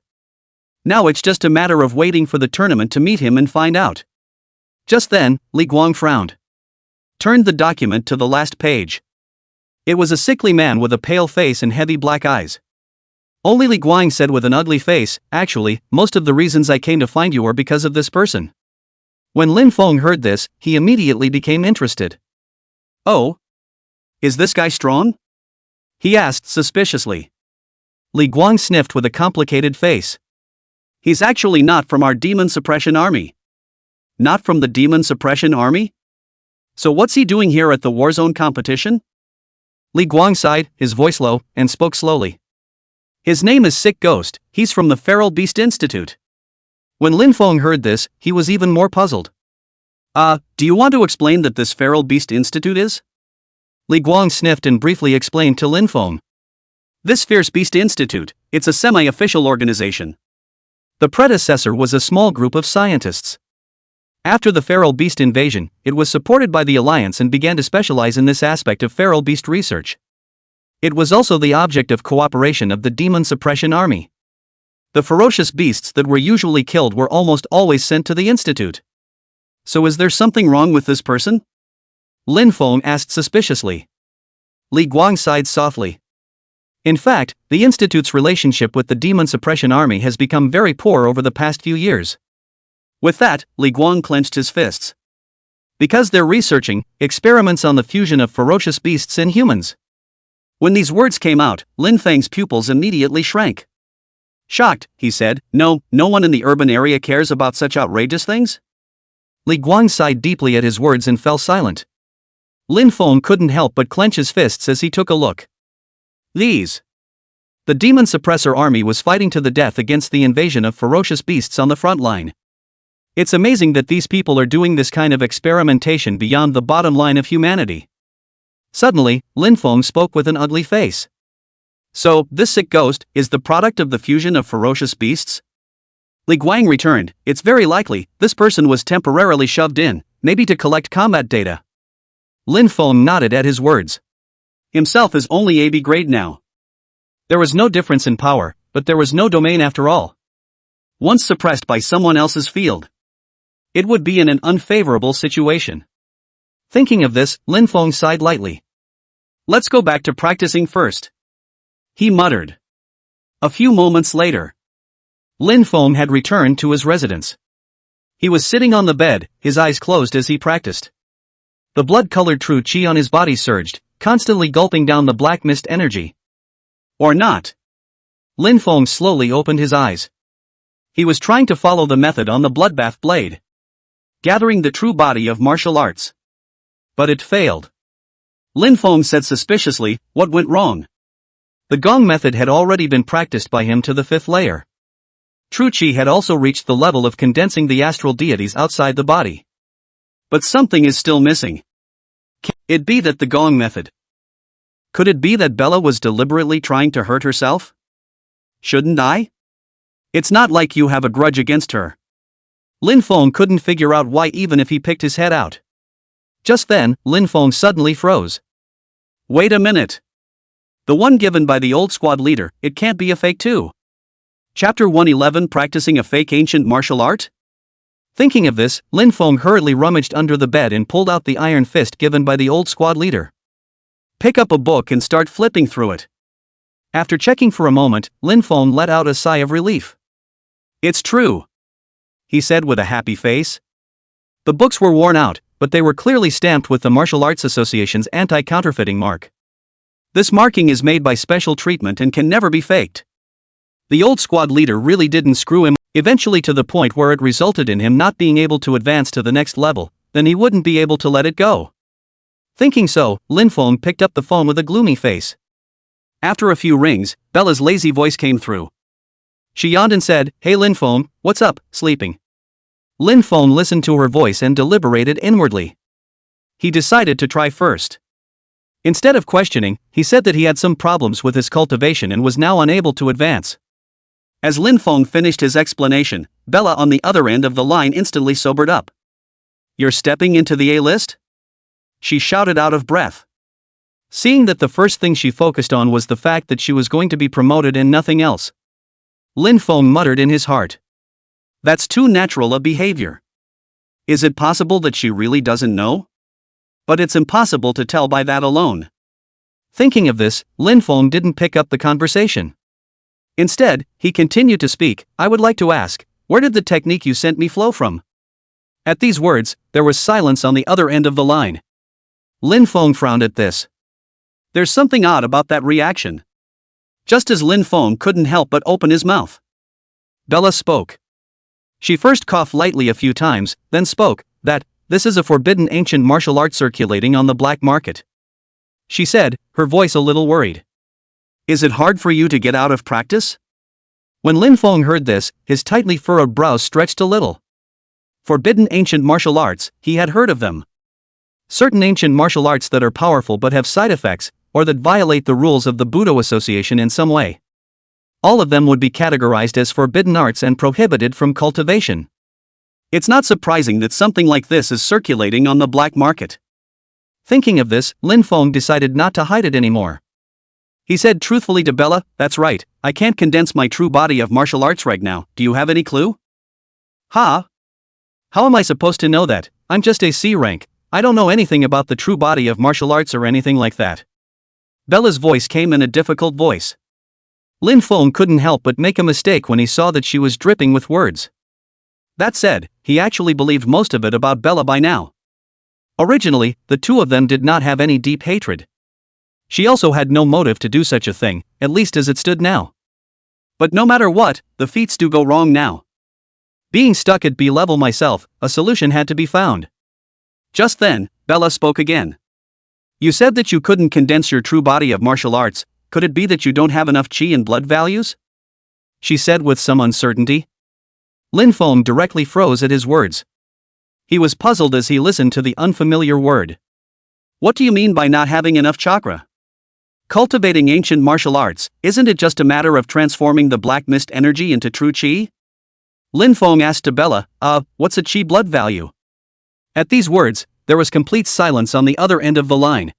Now it's just a matter of waiting for the tournament to meet him and find out. Just then, Li Guang frowned. Turned the document to the last page. It was a sickly man with a pale face and heavy black eyes. Only Li Guang said with an ugly face, actually, most of the reasons I came to find you are because of this person. When Lin Feng heard this, he immediately became interested. Oh? Is this guy strong? He asked suspiciously. Li Guang sniffed with a complicated face. He's actually not from our demon suppression army. Not from the demon suppression army? So what's he doing here at the Warzone competition? Li Guang sighed, his voice low, and spoke slowly. His name is Sick Ghost, he's from the Feral Beast Institute. When Lin Feng heard this, he was even more puzzled. Do you want to explain that this Feral Beast Institute is? Li Guang sniffed and briefly explained to Lin Feng. This Fierce Beast Institute, it's a semi-official organization. The predecessor was a small group of scientists. After the Feral Beast invasion, it was supported by the Alliance and began to specialize in this aspect of Feral Beast research. It was also the object of cooperation of the Demon Suppression Army. The ferocious beasts that were usually killed were almost always sent to the Institute. So is there something wrong with this person? Lin Feng asked suspiciously. Li Guang sighed softly. In fact, the Institute's relationship with the Demon Suppression Army has become very poor over the past few years. With that, Li Guang clenched his fists. Because they're researching experiments on the fusion of ferocious beasts and humans. When these words came out, Lin Feng's pupils immediately shrank. Shocked, he said, no one in the urban area cares about such outrageous things? Li Guang sighed deeply at his words and fell silent. Lin Feng couldn't help but clench his fists as he took a look. The Demon Suppressor Army was fighting to the death against the invasion of ferocious beasts on the front line. It's amazing that these people are doing this kind of experimentation beyond the bottom line of humanity. Suddenly, Lin Feng spoke with an ugly face. So, this Sick Ghost is the product of the fusion of ferocious beasts? Li Guang returned, it's very likely, this person was temporarily shoved in, maybe to collect combat data. Lin Feng nodded at his words. Himself is only AB grade now. There was no difference in power, but there was no domain after all. Once suppressed by someone else's field, it would be in an unfavorable situation. Thinking of this, Lin Feng sighed lightly. Let's go back to practicing first, he muttered. A few moments later, Lin Feng had returned to his residence. He was sitting on the bed, his eyes closed as he practiced. The blood-colored true qi on his body surged, constantly gulping down the black mist energy. Or not. Lin Feng slowly opened his eyes. He was trying to follow the method on the bloodbath blade, gathering the true body of martial arts. But it failed. Lin Feng said suspiciously, what went wrong? The gong method had already been practiced by him to the 5th layer. True Qi had also reached the level of condensing the astral deities outside the body. But something is still missing. Can it be that the gong method? Could it be that Bella was deliberately trying to hurt herself? Shouldn't I? It's not like you have a grudge against her. Lin Feng couldn't figure out why even if he picked his head out. Just then, Lin Feng suddenly froze. Wait a minute. The one given by the old squad leader, it can't be a fake too. Chapter 111 Practicing a Fake Ancient Martial Art? Thinking of this, Lin Feng hurriedly rummaged under the bed and pulled out the iron fist given by the old squad leader. Pick up a book and start flipping through it. After checking for a moment, Lin Feng let out a sigh of relief. "It's true," he said with a happy face. The books were worn out, but they were clearly stamped with the Martial Arts Association's anti-counterfeiting mark. This marking is made by special treatment and can never be faked. The old squad leader really didn't screw him, eventually to the point where it resulted in him not being able to advance to the next level, then he wouldn't be able to let it go. Thinking so, Lin Feng picked up the phone with a gloomy face. After a few rings, Bella's lazy voice came through. She yawned and said, "Hey Lin Feng, what's up, sleeping?" Lin Feng listened to her voice and deliberated inwardly. He decided to try first. Instead of questioning, he said that he had some problems with his cultivation and was now unable to advance. As Lin Feng finished his explanation, Bella on the other end of the line instantly sobered up. "You're stepping into the A-list?" she shouted out of breath. Seeing that the first thing she focused on was the fact that she was going to be promoted and nothing else, Lin Feng muttered in his heart. That's too natural a behavior. Is it possible that she really doesn't know? But it's impossible to tell by that alone. Thinking of this, Lin Feng didn't pick up the conversation. Instead, he continued to speak. "I would like to ask, where did the technique you sent me flow from?" At these words, there was silence on the other end of the line. Lin Feng frowned at this. There's something odd about that reaction. Just as Lin Feng couldn't help but open his mouth, Bella spoke. She first coughed lightly a few times, then spoke, this is a forbidden ancient martial art circulating on the black market," she said, her voice a little worried. "Is it hard for you to get out of practice?" When Lin Feng heard this, his tightly furrowed brows stretched a little. Forbidden ancient martial arts, he had heard of them. Certain ancient martial arts that are powerful but have side effects, or that violate the rules of the Budo Association in some way. All of them would be categorized as forbidden arts and prohibited from cultivation. It's not surprising that something like this is circulating on the black market. Thinking of this, Lin Feng decided not to hide it anymore. He said truthfully to Bella, "That's right, I can't condense my true body of martial arts right now, do you have any clue?" "Huh? How am I supposed to know that? I'm just a C rank, I don't know anything about the true body of martial arts or anything like that." Bella's voice came in a difficult voice. Lin Feng couldn't help but make a mistake when he saw that she was dripping with words. That said, he actually believed most of it about Bella by now. Originally, the two of them did not have any deep hatred. She also had no motive to do such a thing, at least as it stood now. But no matter what, the feats do go wrong now. Being stuck at B level myself, a solution had to be found. Just then, Bella spoke again. "You said that you couldn't condense your true body of martial arts, could it be that you don't have enough chi and blood values?" she said with some uncertainty. Lin Feng directly froze at his words. He was puzzled as he listened to the unfamiliar word. "What do you mean by not having enough chakra? Cultivating ancient martial arts, isn't it just a matter of transforming the black mist energy into true chi?" Lin Feng asked to Bella, what's a chi blood value?" At these words, there was complete silence on the other end of the line.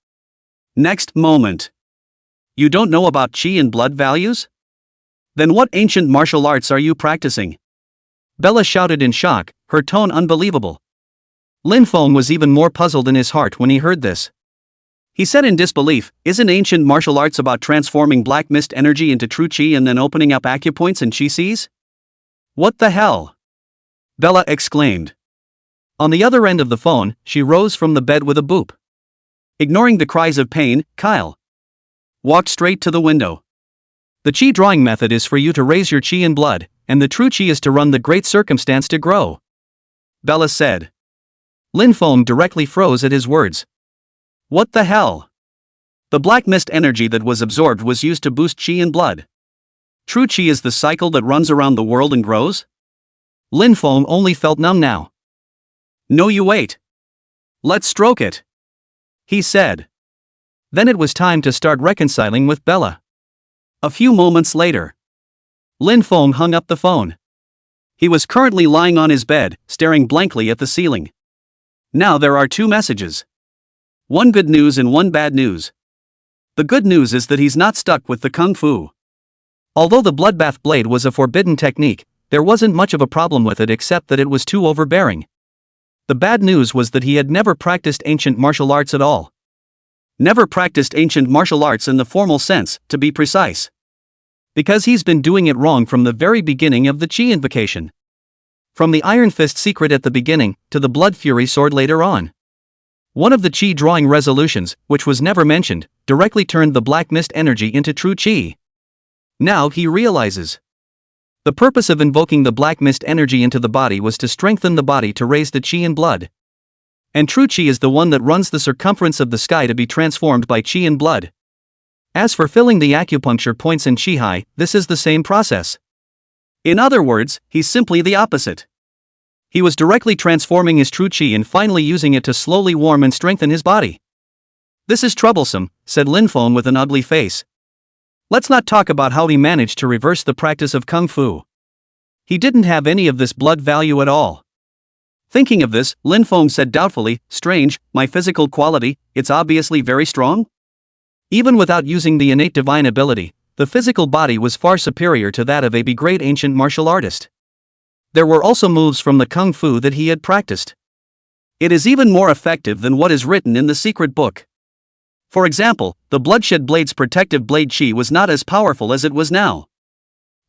Next moment. "You don't know about chi and blood values? Then what ancient martial arts are you practicing?" Bella shouted in shock, her tone unbelievable. Lin Feng was even more puzzled in his heart when he heard this. He said in disbelief, "Isn't ancient martial arts about transforming black mist energy into true chi and then opening up acupoints and chi seas?" "What the hell?" Bella exclaimed. On the other end of the phone, she rose from the bed with a boop. Ignoring the cries of pain, Kyle walked straight to the window. "The chi drawing method is for you to raise your chi and blood, and the true chi is to run the great circumstance to grow," Bella said. Lin Feng directly froze at his words. What the hell? The black mist energy that was absorbed was used to boost chi and blood. True chi is the cycle that runs around the world and grows? Lin Feng only felt numb now. "No, you wait. Let's stroke it," he said. Then it was time to start reconciling with Bella. A few moments later, Lin Feng hung up the phone. He was currently lying on his bed, staring blankly at the ceiling. Now there are two messages. One good news and one bad news. The good news is that he's not stuck with the kung fu. Although the bloodbath blade was a forbidden technique, there wasn't much of a problem with it except that it was too overbearing. The bad news was that he had never practiced ancient martial arts at all. Never practiced ancient martial arts in the formal sense, to be precise. Because he's been doing it wrong from the very beginning of the Chi invocation. From the Iron Fist secret at the beginning, to the Blood Fury sword later on. One of the Chi drawing resolutions, which was never mentioned, directly turned the Black Mist energy into true Chi. Now he realizes. The purpose of invoking the Black Mist energy into the body was to strengthen the body to raise the Chi in blood. And true Chi is the one that runs the circumference of the sky to be transformed by Chi in blood. As for filling the acupuncture points in Chi-Hai, this is the same process. In other words, he's simply the opposite. He was directly transforming his true Chi and finally using it to slowly warm and strengthen his body. This is troublesome, said Lin Feng with an ugly face. Let's not talk about how he managed to reverse the practice of Kung Fu. He didn't have any of this blood value at all. Thinking of this, Lin Feng said doubtfully, strange, my physical quality, it's obviously very strong? Even without using the innate divine ability, the physical body was far superior to that of a great ancient martial artist. There were also moves from the Kung Fu that he had practiced. It is even more effective than what is written in the secret book. For example, the Bloodshed Blade's protective blade Chi was not as powerful as it was now.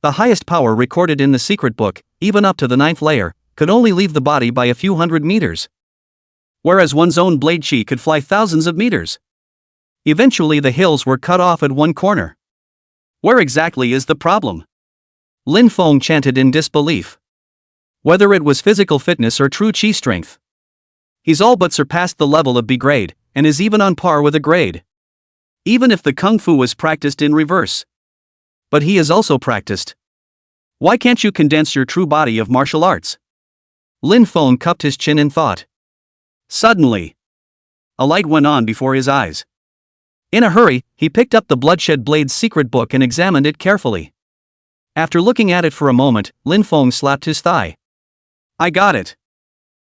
The highest power recorded in the secret book, even up to the 9th layer, could only leave the body by a few hundred meters. Whereas one's own blade Chi could fly thousands of meters. Eventually the hills were cut off at one corner. Where exactly is the problem? Lin Feng chanted in disbelief. Whether it was physical fitness or true Chi strength. He's all but surpassed the level of B grade, and is even on par with a grade. Even if the Kung Fu was practiced in reverse. But he is also practiced. Why can't you condense your true body of martial arts? Lin Feng cupped his chin in thought. Suddenly, a light went on before his eyes. In a hurry, he picked up the Bloodshed Blade's secret book and examined it carefully. After looking at it for a moment, Lin Feng slapped his thigh. I got it.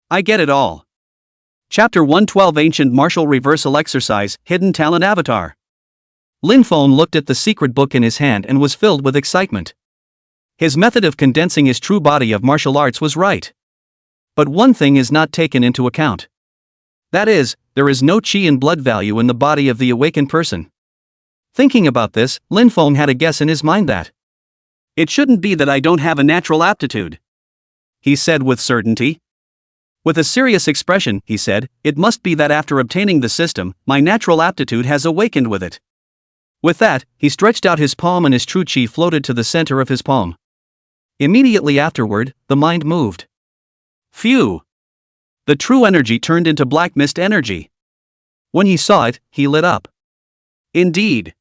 I get it all. Chapter 112 Ancient Martial Reversal Exercise, Hidden Talent Avatar. Lin Feng looked at the secret book in his hand and was filled with excitement. His method of condensing his true body of martial arts was right. But one thing is not taken into account. That is, there is no Chi and blood value in the body of the awakened person. Thinking about this, Lin Feng had a guess in his mind that it shouldn't be that I don't have a natural aptitude, he said with certainty. With a serious expression, he said, it must be that after obtaining the system, my natural aptitude has awakened with it. With that, he stretched out his palm and his true Chi floated to the center of his palm. Immediately afterward, the mind moved. Phew! The true energy turned into black mist energy. When he saw it, he lit up. Indeed.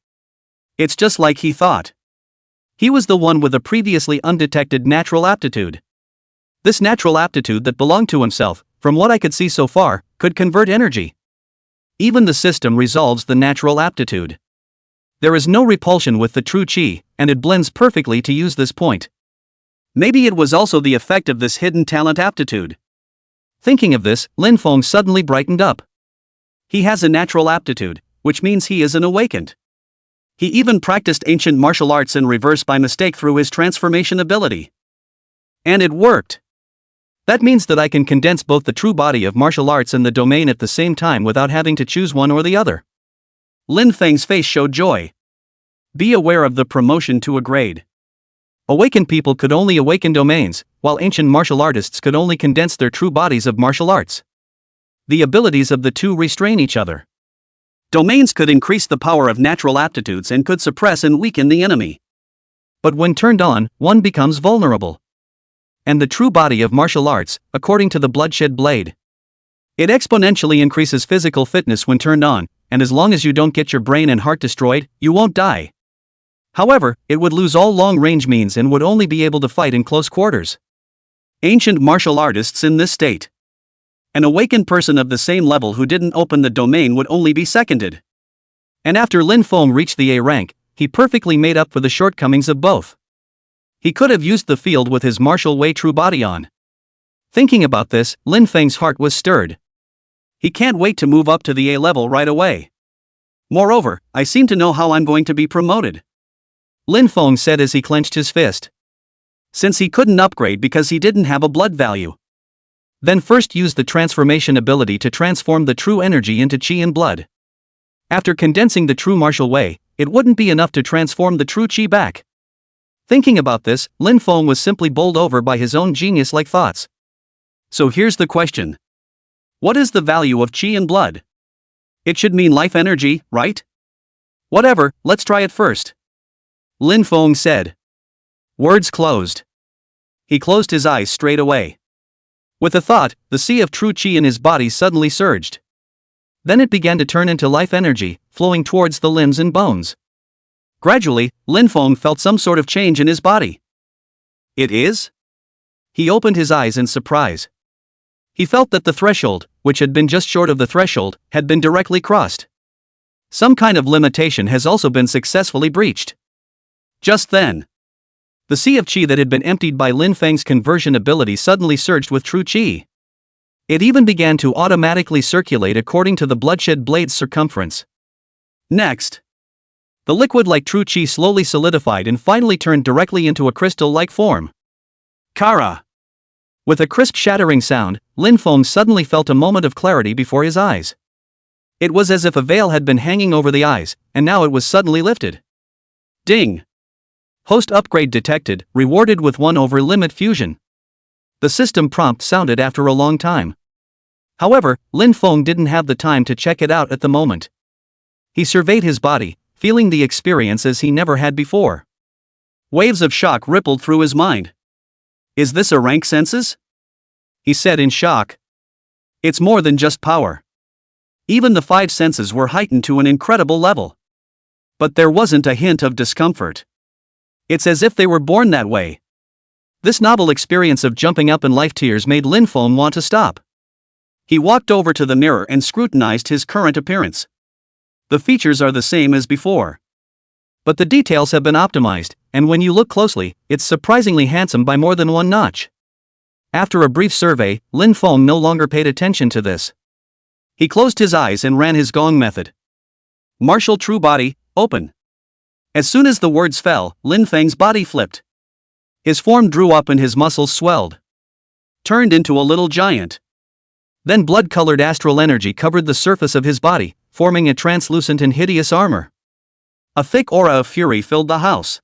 It's just like he thought. He was the one with a previously undetected natural aptitude. This natural aptitude that belonged to himself, from what I could see so far, could convert energy. Even the system resolves the natural aptitude. There is no repulsion with the true Chi, and it blends perfectly to use this point. Maybe it was also the effect of this hidden talent aptitude. Thinking of this, Lin Feng suddenly brightened up. He has a natural aptitude, which means he is an awakened. He even practiced ancient martial arts in reverse by mistake through his transformation ability. And it worked. That means that I can condense both the true body of martial arts and the domain at the same time without having to choose one or the other. Lin Feng's face showed joy. Be aware of the promotion to a grade. Awakened people could only awaken domains, while ancient martial artists could only condense their true bodies of martial arts. The abilities of the two restrain each other. Domains could increase the power of natural aptitudes and could suppress and weaken the enemy. But when turned on, one becomes vulnerable. And the true body of martial arts, according to the Bloodshed Blade, it exponentially increases physical fitness when turned on, and as long as you don't get your brain and heart destroyed, you won't die. However, it would lose all long-range means and would only be able to fight in close quarters. Ancient martial artists in this state. An awakened person of the same level who didn't open the domain would only be seconded. And after Lin Feng reached the A rank, he perfectly made up for the shortcomings of both. He could have used the field with his martial way true body on. Thinking about this, Lin Feng's heart was stirred. He can't wait to move up to the A level right away. Moreover, I seem to know how I'm going to be promoted, Lin Feng said as he clenched his fist. Since he couldn't upgrade because he didn't have a blood value. Then first use the transformation ability to transform the true energy into Chi and blood. After condensing the true martial way, it wouldn't be enough to transform the true Chi back. Thinking about this, Lin Feng was simply bowled over by his own genius-like thoughts. So here's the question. What is the value of qi in blood? It should mean life energy, right? Whatever, let's try it first. Lin Feng said. Words closed. He closed his eyes straight away. With a thought, the sea of true qi in his body suddenly surged. Then it began to turn into life energy, flowing towards the limbs and bones. Gradually, Lin Feng felt some sort of change in his body. It is? He opened his eyes in surprise. He felt that the threshold, which had been just short of the threshold, had been directly crossed. Some kind of limitation has also been successfully breached. Just then, the sea of qi that had been emptied by Lin Feng's conversion ability suddenly surged with true qi. It even began to automatically circulate according to the bloodshed blade's circumference. Next, the liquid-like true qi slowly solidified and finally turned directly into a crystal-like form. Kara! With a crisp shattering sound, Lin Feng suddenly felt a moment of clarity before his eyes. It was as if a veil had been hanging over the eyes, and now it was suddenly lifted. Ding! Host upgrade detected, rewarded with 1/limit fusion. The system prompt sounded after a long time. However, Lin Feng didn't have the time to check it out at the moment. He surveyed his body, feeling the experience as he never had before. Waves of shock rippled through his mind. Is this a rank senses? He said in shock. It's more than just power. Even the 5 senses were heightened to an incredible level. But there wasn't a hint of discomfort. It's as if they were born that way. This novel experience of jumping up in life tears made Lin Feng want to stop. He walked over to the mirror and scrutinized his current appearance. The features are the same as before. But the details have been optimized, and when you look closely, it's surprisingly handsome by more than one notch. After a brief survey, Lin Feng no longer paid attention to this. He closed his eyes and ran his gong method. Martial true body, open. As soon as the words fell, Lin Feng's body flipped. His form drew up and his muscles swelled. Turned into a little giant. Then blood-colored astral energy covered the surface of his body, forming a translucent and hideous armor. A thick aura of fury filled the house.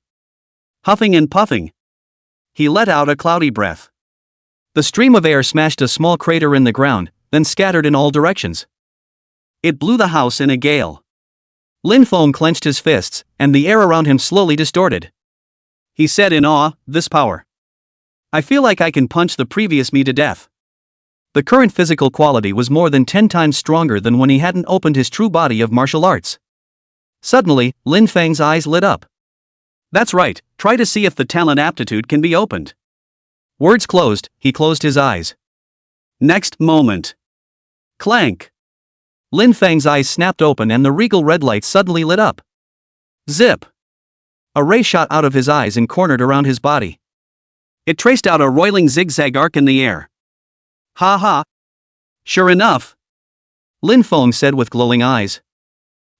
Huffing and puffing, he let out a cloudy breath. The stream of air smashed a small crater in the ground, then scattered in all directions. It blew the house in a gale. Lin Feng clenched his fists, and the air around him slowly distorted. He said in awe, this power. I feel like I can punch the previous me to death. The current physical quality was more than 10 times stronger than when he hadn't opened his true body of martial arts. Suddenly, Lin Feng's eyes lit up. That's right, try to see if the talent aptitude can be opened. Words closed, he closed his eyes. Next moment. Clank. Lin Feng's eyes snapped open and the regal red light suddenly lit up. Zip. A ray shot out of his eyes and cornered around his body. It traced out a roiling zigzag arc in the air. Ha ha. Sure enough. Lin Feng said with glowing eyes.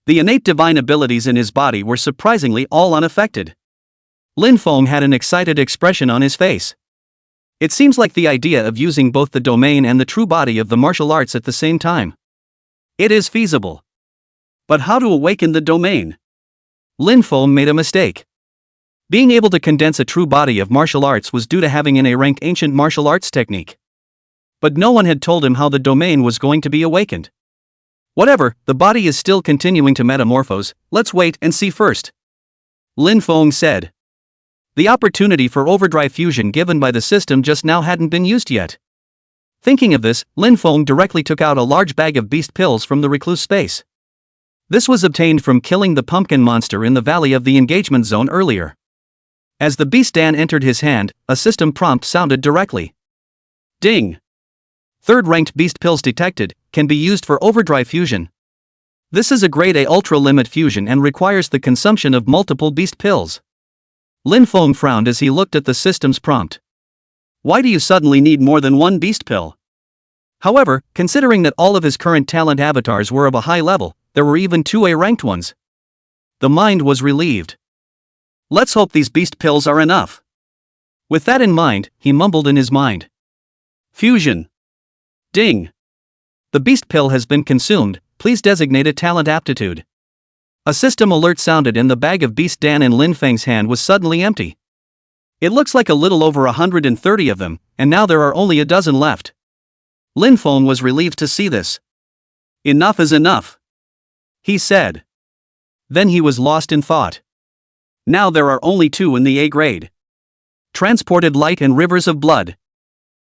The innate divine abilities in his body were surprisingly all unaffected. Lin Feng had an excited expression on his face. It seems like the idea of using both the domain and the true body of the martial arts at the same time. It is feasible. But how to awaken the domain? Lin Feng made a mistake. Being able to condense a true body of martial arts was due to having an A-ranked ancient martial arts technique. But no one had told him how the domain was going to be awakened. Whatever, the body is still continuing to metamorphose, let's wait and see first. Lin Feng said. The opportunity for overdrive fusion given by the system just now hadn't been used yet. Thinking of this, Lin Feng directly took out a large bag of beast pills from the recluse space. This was obtained from killing the pumpkin monster in the valley of the engagement zone earlier. As the beast Dan entered his hand, a system prompt sounded directly. Ding! Third-ranked beast pills detected, can be used for overdrive fusion. This is a grade A ultra-limit fusion and requires the consumption of multiple beast pills. Lin Feng frowned as he looked at the system's prompt. Why do you suddenly need more than one beast pill? However, considering that all of his current talent avatars were of a high level, there were even 2 A-ranked ones. The mind was relieved. Let's hope these beast pills are enough. With that in mind, he mumbled in his mind. Fusion. Ding. The beast pill has been consumed, please designate a talent aptitude. A system alert sounded and the bag of beast Dan in Lin Feng's hand was suddenly empty. It looks like a little over 130 of them, and now there are only a dozen left. Lin Feng was relieved to see this. Enough is enough, he said. Then he was lost in thought. Now there are only 2 in the A grade. Transported Light and Rivers of Blood.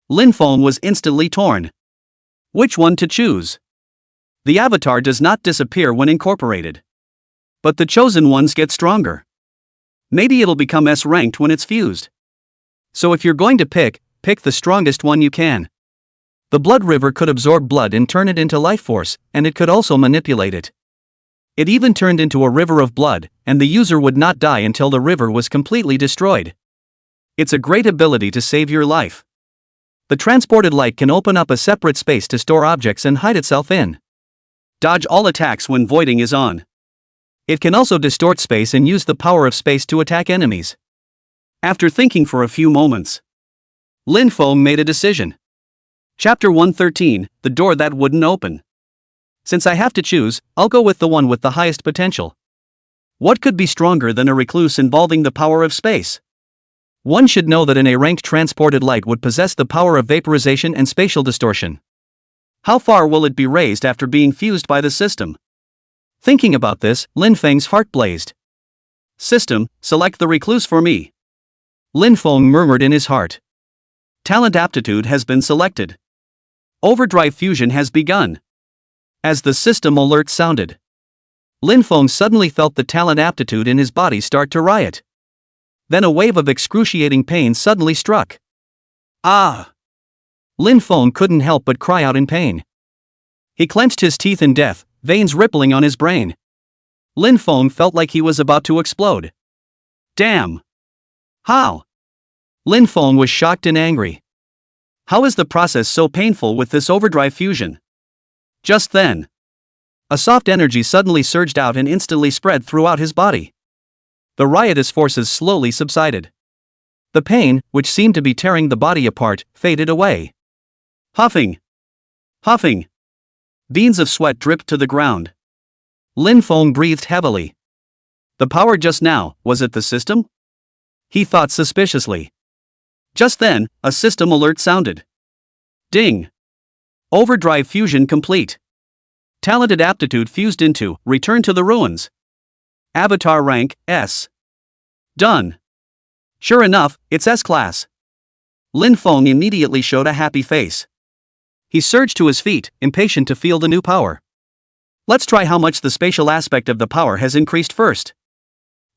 Lin Feng was instantly torn. Which one to choose? The avatar does not disappear when incorporated. But the chosen ones get stronger. Maybe it'll become S-ranked when it's fused. So if you're going to pick the strongest one you can. The blood river could absorb blood and turn it into life force, and it could also manipulate it. It even turned into a river of blood, and the user would not die until the river was completely destroyed. It's a great ability to save your life. The transported light can open up a separate space to store objects and hide itself in. Dodge all attacks when voiding is on. It can also distort space and use the power of space to attack enemies. After thinking for a few moments, Lin Feng made a decision. Chapter 113, The Door That Wouldn't Open. Since I have to choose, I'll go with the one with the highest potential. What could be stronger than a recluse involving the power of space? One should know that an A-ranked transported light would possess the power of vaporization and spatial distortion. How far will it be raised after being fused by the system? Thinking about this, Lin Feng's heart blazed. System, select the recluse for me. Lin Feng murmured in his heart. Talent aptitude has been selected. Overdrive fusion has begun. As the system alert sounded, Lin Feng suddenly felt the talent aptitude in his body start to riot. Then a wave of excruciating pain suddenly struck. Ah! Lin Feng couldn't help but cry out in pain. He clenched his teeth in death, veins rippling on his brain. Lin Feng felt like he was about to explode. Damn! How? Lin Feng was shocked and angry. How is the process so painful with this overdrive fusion? Just then, a soft energy suddenly surged out and instantly spread throughout his body. The riotous forces slowly subsided. The pain, which seemed to be tearing the body apart, faded away. Huffing. Huffing. Beads of sweat dripped to the ground. Lin Feng breathed heavily. The power just now, was it the system? He thought suspiciously. Just then, a system alert sounded. Ding. Overdrive fusion complete. Talented aptitude fused into, return to the ruins. Avatar rank, S. Done. Sure enough, it's S-class. Lin Feng immediately showed a happy face. He surged to his feet, impatient to feel the new power. Let's try how much the spatial aspect of the power has increased first.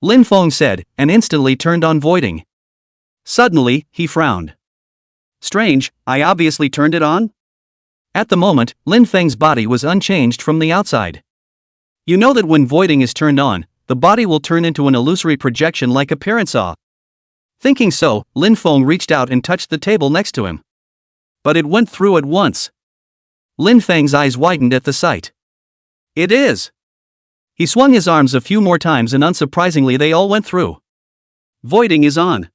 Lin Feng said, and instantly turned on voiding. Suddenly, he frowned. Strange, I obviously turned it on? At the moment, Lin Feng's body was unchanged from the outside. You know that when voiding is turned on, the body will turn into an illusory projection like appearance saw. Thinking so, Lin Feng reached out and touched the table next to him. But it went through at once. Lin Feng's eyes widened at the sight. It is! He swung his arms a few more times and unsurprisingly they all went through. Voiding is on.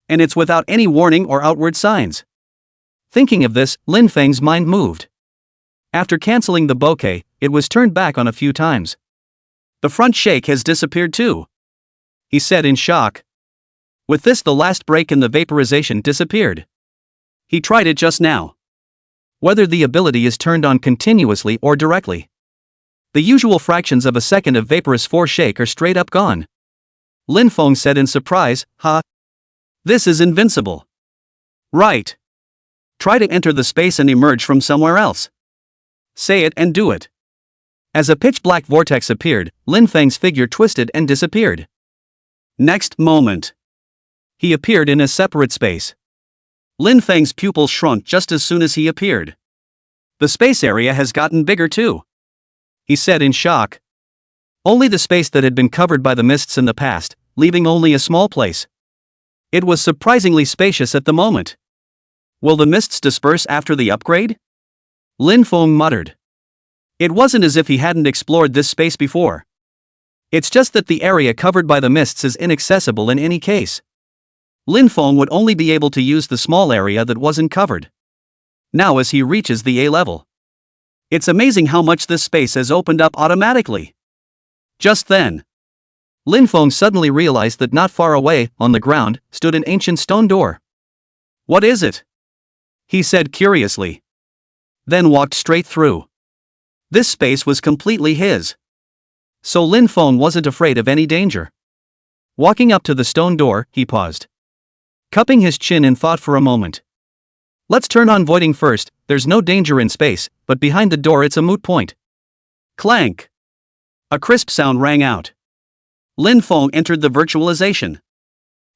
And it's without any warning or outward signs. Thinking of this, Lin Feng's mind moved. After canceling the bouquet, it was turned back on a few times. The front shake has disappeared too, he said in shock. With this, the last break in the vaporization disappeared. He tried it just now. Whether the ability is turned on continuously or directly, the usual fractions of a second of vaporous force shake are straight up gone. Lin Feng said in surprise, "Ha! This is invincible." Right. Try to enter the space and emerge from somewhere else. Say it and do it. As a pitch-black vortex appeared, Lin Feng's figure twisted and disappeared. Next moment, he appeared in a separate space. Lin Feng's pupils shrunk just as soon as he appeared. The space area has gotten bigger too, he said in shock. Only the space that had been covered by the mists in the past, leaving only a small place. It was surprisingly spacious at the moment. Will the mists disperse after the upgrade? Lin Feng muttered. It wasn't as if he hadn't explored this space before. It's just that the area covered by the mists is inaccessible in any case. Lin Feng would only be able to use the small area that wasn't covered. Now as he reaches the A level. It's amazing how much this space has opened up automatically. Just then, Lin Feng suddenly realized that not far away, on the ground, stood an ancient stone door. "What is it?" he said curiously. Then walked straight through. This space was completely his. So Lin Feng wasn't afraid of any danger. Walking up to the stone door, he paused, cupping his chin in thought for a moment. Let's turn on voiding first. There's no danger in space, but behind the door it's a moot point. Clank! A crisp sound rang out. Lin Feng entered the virtualization.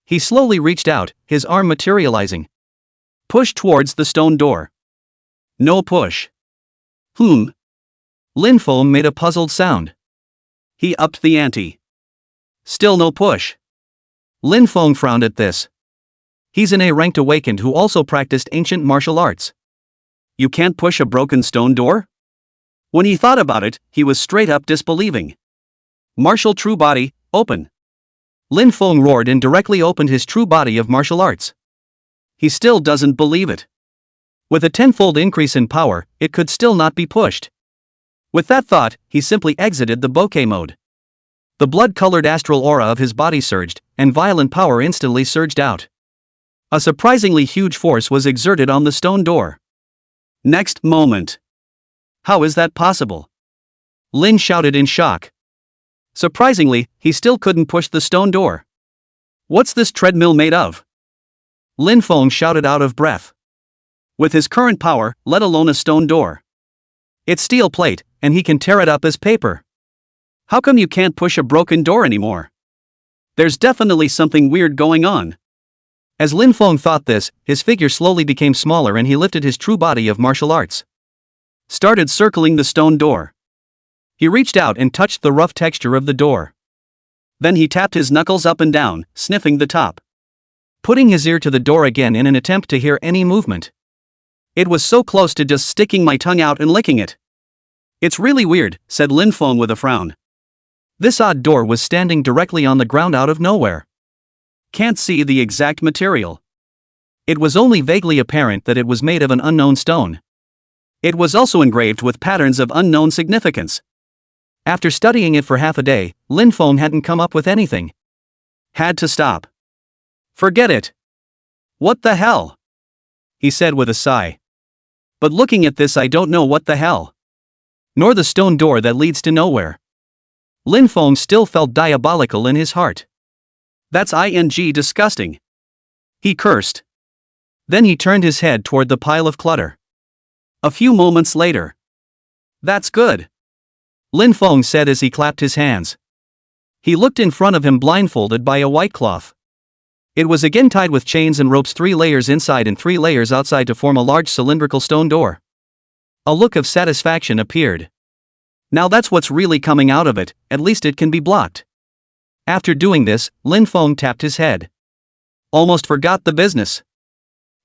He slowly reached out, his arm materializing. Pushed towards the stone door. No push. Lin Feng made a puzzled sound. He upped the ante. Still no push. Lin Feng frowned at this. He's an A-ranked awakened who also practiced ancient martial arts. You can't push a broken stone door? When he thought about it, he was straight up disbelieving. Martial true body, open. Lin Feng roared and directly opened his true body of martial arts. He still doesn't believe it. With a tenfold increase in power, it could still not be pushed. With that thought, he simply exited the bokeh mode. The blood-colored astral aura of his body surged, and violent power instantly surged out. A surprisingly huge force was exerted on the stone door. Next moment. How is that possible? Lin shouted in shock. Surprisingly, he still couldn't push the stone door. What's this treadmill made of? Lin Feng shouted out of breath. With his current power, let alone a stone door. It's steel plate, and he can tear it up as paper. How come you can't push a broken door anymore? There's definitely something weird going on. As Lin Feng thought this, his figure slowly became smaller and he lifted his true body of martial arts. Started circling the stone door. He reached out and touched the rough texture of the door. Then he tapped his knuckles up and down, sniffing the top. Putting his ear to the door again in an attempt to hear any movement. It was so close to just sticking my tongue out and licking it. It's really weird, said Lin Feng with a frown. This odd door was standing directly on the ground out of nowhere. Can't see the exact material. It was only vaguely apparent that it was made of an unknown stone. It was also engraved with patterns of unknown significance. After studying it for half a day, Lin Feng hadn't come up with anything. Had to stop. Forget it. What the hell? He said with a sigh. But looking at this, I don't know what the hell. Nor the stone door that leads to nowhere. Lin Feng still felt diabolical in his heart. That's disgusting. He cursed. Then he turned his head toward the pile of clutter. A few moments later. That's good. Lin Feng said as he clapped his hands. He looked in front of him blindfolded by a white cloth. It was again tied with chains and ropes, 3 layers inside and 3 layers outside to form a large cylindrical stone door. A look of satisfaction appeared. Now that's what's really coming out of it, at least it can be blocked. After doing this, Lin Feng tapped his head. Almost forgot the business.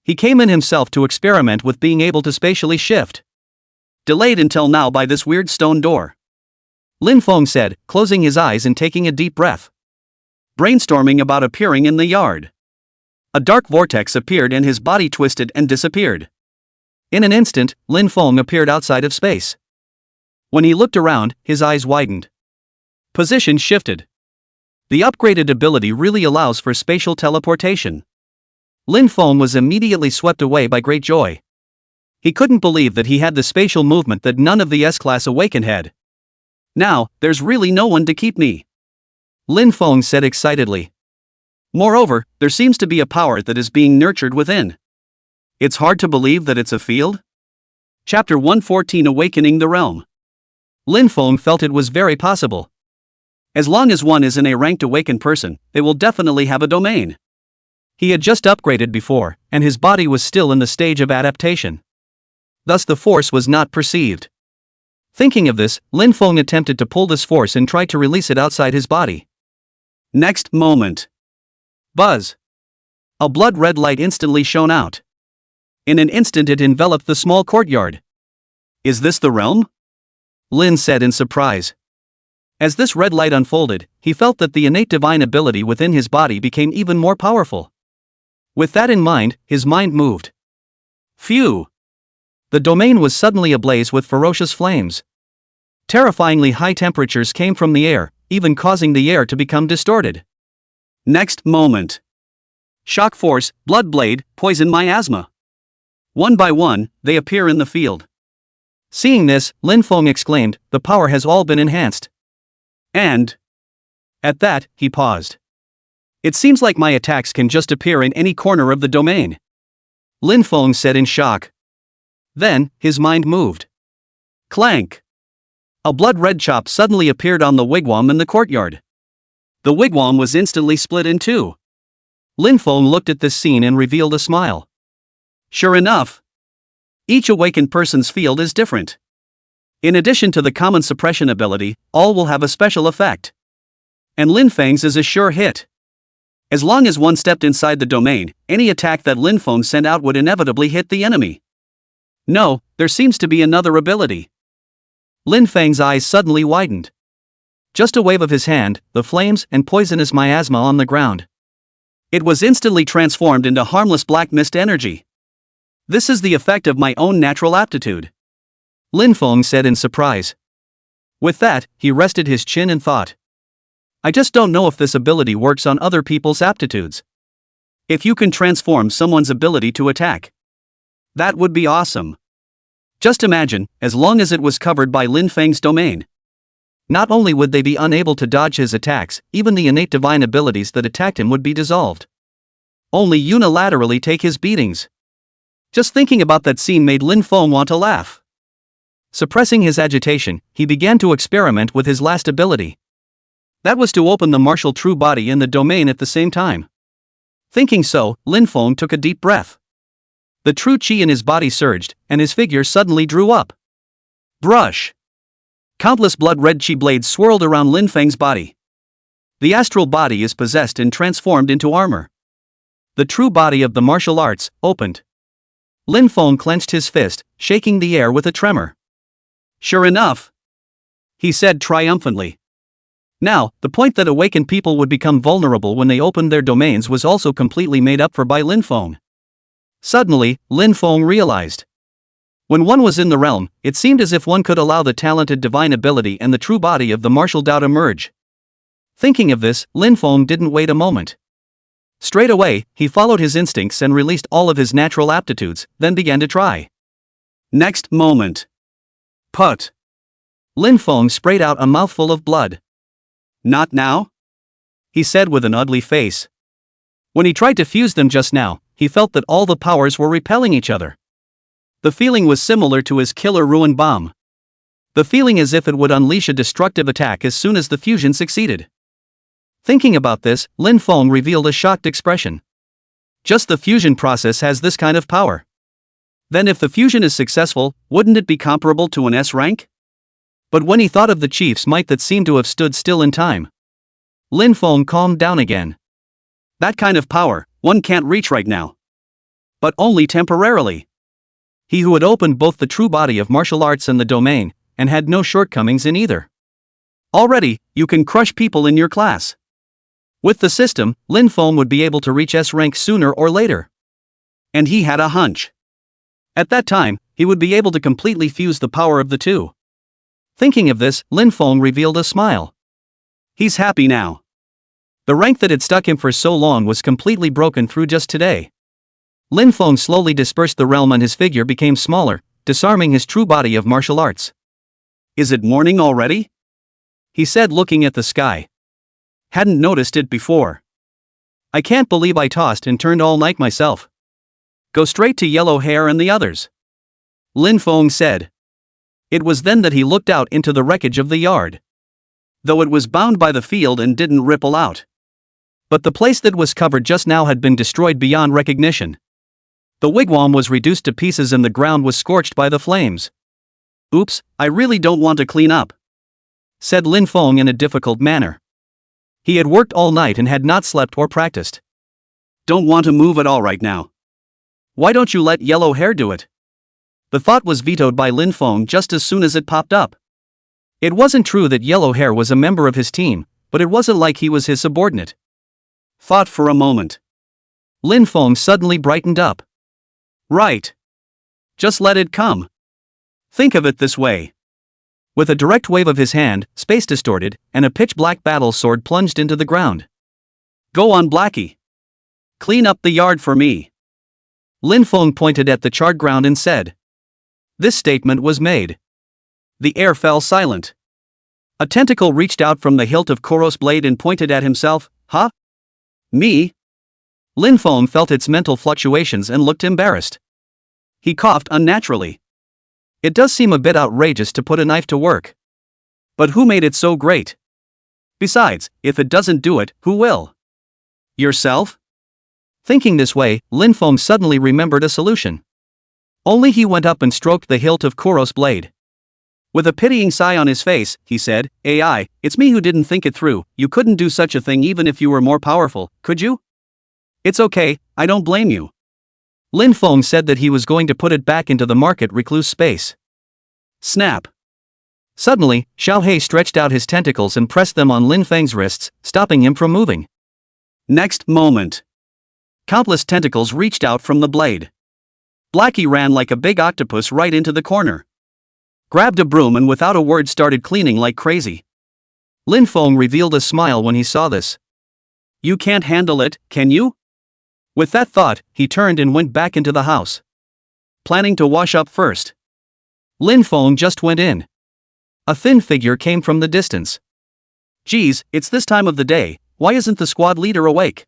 He came in himself to experiment with being able to spatially shift. Delayed until now by this weird stone door. Lin Feng said, closing his eyes and taking a deep breath. Brainstorming about appearing in the yard. A dark vortex appeared and his body twisted and disappeared. In an instant, Lin Feng appeared outside of space. When he looked around, his eyes widened. Position shifted. The upgraded ability really allows for spatial teleportation. Lin Feng was immediately swept away by great joy. He couldn't believe that he had the spatial movement that none of the S-Class Awakened had. Now, there's really no one to keep me. Lin Feng said excitedly. Moreover, there seems to be a power that is being nurtured within. It's hard to believe that it's a field? Chapter 114 Awakening the Realm. Lin Feng felt it was very possible. As long as one is an A-ranked awakened person, they will definitely have a domain. He had just upgraded before, and his body was still in the stage of adaptation. Thus the force was not perceived. Thinking of this, Lin Feng attempted to pull this force and tried to release it outside his body. Next moment. Buzz. A blood-red light instantly shone out. In an instant it enveloped the small courtyard. Is this the realm? Lin said in surprise. As this red light unfolded, he felt that the innate divine ability within his body became even more powerful. With that in mind, his mind moved. Phew! The domain was suddenly ablaze with ferocious flames. Terrifyingly high temperatures came from the air, even causing the air to become distorted. Next moment. Shock force, blood blade, poison miasma. One by one, they appear in the field. Seeing this, Lin Feng exclaimed, "The power has all been enhanced." And at that, he paused. "It seems like my attacks can just appear in any corner of the domain," Lin Feng said in shock. Then, his mind moved. Clank! A blood-red chop suddenly appeared on the wigwam in the courtyard. The wigwam was instantly split in two. Lin Feng looked at this scene and revealed a smile. Sure enough, each awakened person's field is different. In addition to the common suppression ability, all will have a special effect. And Lin Feng's is a sure hit. As long as one stepped inside the domain, any attack that Lin Feng sent out would inevitably hit the enemy. No, there seems to be another ability. Lin Feng's eyes suddenly widened. Just a wave of his hand, the flames and poisonous miasma on the ground. It was instantly transformed into harmless black mist energy. This is the effect of my own natural aptitude, Lin Feng said in surprise. With that, he rested his chin and thought. I just don't know if this ability works on other people's aptitudes. If you can transform someone's ability to attack, that would be awesome. Just imagine, as long as it was covered by Lin Feng's domain. Not only would they be unable to dodge his attacks, even the innate divine abilities that attacked him would be dissolved. Only unilaterally take his beatings. Just thinking about that scene made Lin Feng want to laugh. Suppressing his agitation, he began to experiment with his last ability. That was to open the martial true body in the domain at the same time. Thinking so, Lin Feng took a deep breath. The true chi in his body surged, and his figure suddenly drew up. Brush! Countless blood-red chi blades swirled around Lin Feng's body. The astral body is possessed and transformed into armor. The true body of the martial arts opened. Lin Feng clenched his fist, shaking the air with a tremor. Sure enough, he said triumphantly. Now, the point that awakened people would become vulnerable when they opened their domains was also completely made up for by Lin Feng. Suddenly, Lin Feng realized. When one was in the realm, it seemed as if one could allow the talented divine ability and the true body of the martial Tao to merge. Thinking of this, Lin Feng didn't wait a moment. Straight away, he followed his instincts and released all of his natural aptitudes, then began to try. Next moment. Put! Lin Feng sprayed out a mouthful of blood. Not now? He said with an ugly face. When he tried to fuse them just now, he felt that all the powers were repelling each other. The feeling was similar to his killer ruin bomb. The feeling as if it would unleash a destructive attack as soon as the fusion succeeded. Thinking about this, Lin Feng revealed a shocked expression. Just the fusion process has this kind of power. Then if the fusion is successful, wouldn't it be comparable to an S rank? But when he thought of the chief's might that seemed to have stood still in time, Lin Feng calmed down again. That kind of power, one can't reach right now. But only temporarily. He who had opened both the true body of martial arts and the domain, and had no shortcomings in either. Already, you can crush people in your class. With the system, Lin Feng would be able to reach S rank sooner or later. And he had a hunch. At that time, he would be able to completely fuse the power of the two. Thinking of this, Lin Feng revealed a smile. He's happy now. The rank that had stuck him for so long was completely broken through just today. Lin Feng slowly dispersed the realm and his figure became smaller, disarming his true body of martial arts. Is it morning already? He said looking at the sky. Hadn't noticed it before. I can't believe I tossed and turned all night myself. Go straight to Yellow Hair and the others, Lin Feng said. It was then that he looked out into the wreckage of the yard. Though it was bound by the field and didn't ripple out. But the place that was covered just now had been destroyed beyond recognition. The wigwam was reduced to pieces and the ground was scorched by the flames. Oops, I really don't want to clean up, said Lin Feng in a difficult manner. He had worked all night and had not slept or practiced. Don't want to move at all right now. Why don't you let Yellow Hair do it? The thought was vetoed by Lin Feng just as soon as it popped up. It wasn't true that Yellow Hair was a member of his team, but it wasn't like he was his subordinate. Thought for a moment. Lin Feng suddenly brightened up. Right. Just let it come. Think of it this way. With a direct wave of his hand, space distorted, and a pitch-black battle sword plunged into the ground. Go on, Blackie. Clean up the yard for me. Lin Feng pointed at the charred ground and said. This statement was made. The air fell silent. A tentacle reached out from the hilt of Kuro's blade and pointed at himself. Huh? Me? Lin Feng felt its mental fluctuations and looked embarrassed. He coughed unnaturally. It does seem a bit outrageous to put a knife to work. But who made it so great? Besides, if it doesn't do it, who will? Yourself? Thinking this way, Lin Feng suddenly remembered a solution. Only he went up and stroked the hilt of Kuro's blade. With a pitying sigh on his face, he said, AI, it's me who didn't think it through. You couldn't do such a thing even if you were more powerful, could you? It's okay, I don't blame you. Lin Feng said that he was going to put it back into the market recluse space. Snap. Suddenly, Xiao He stretched out his tentacles and pressed them on Lin Feng's wrists, stopping him from moving. Next moment. Countless tentacles reached out from the blade. Blackie ran like a big octopus right into the corner. Grabbed a broom and without a word started cleaning like crazy. Lin Feng revealed a smile when he saw this. You can't handle it, can you? With that thought, he turned and went back into the house. Planning to wash up first. Lin Feng just went in. A thin figure came from the distance. Geez, it's this time of the day, why isn't the squad leader awake?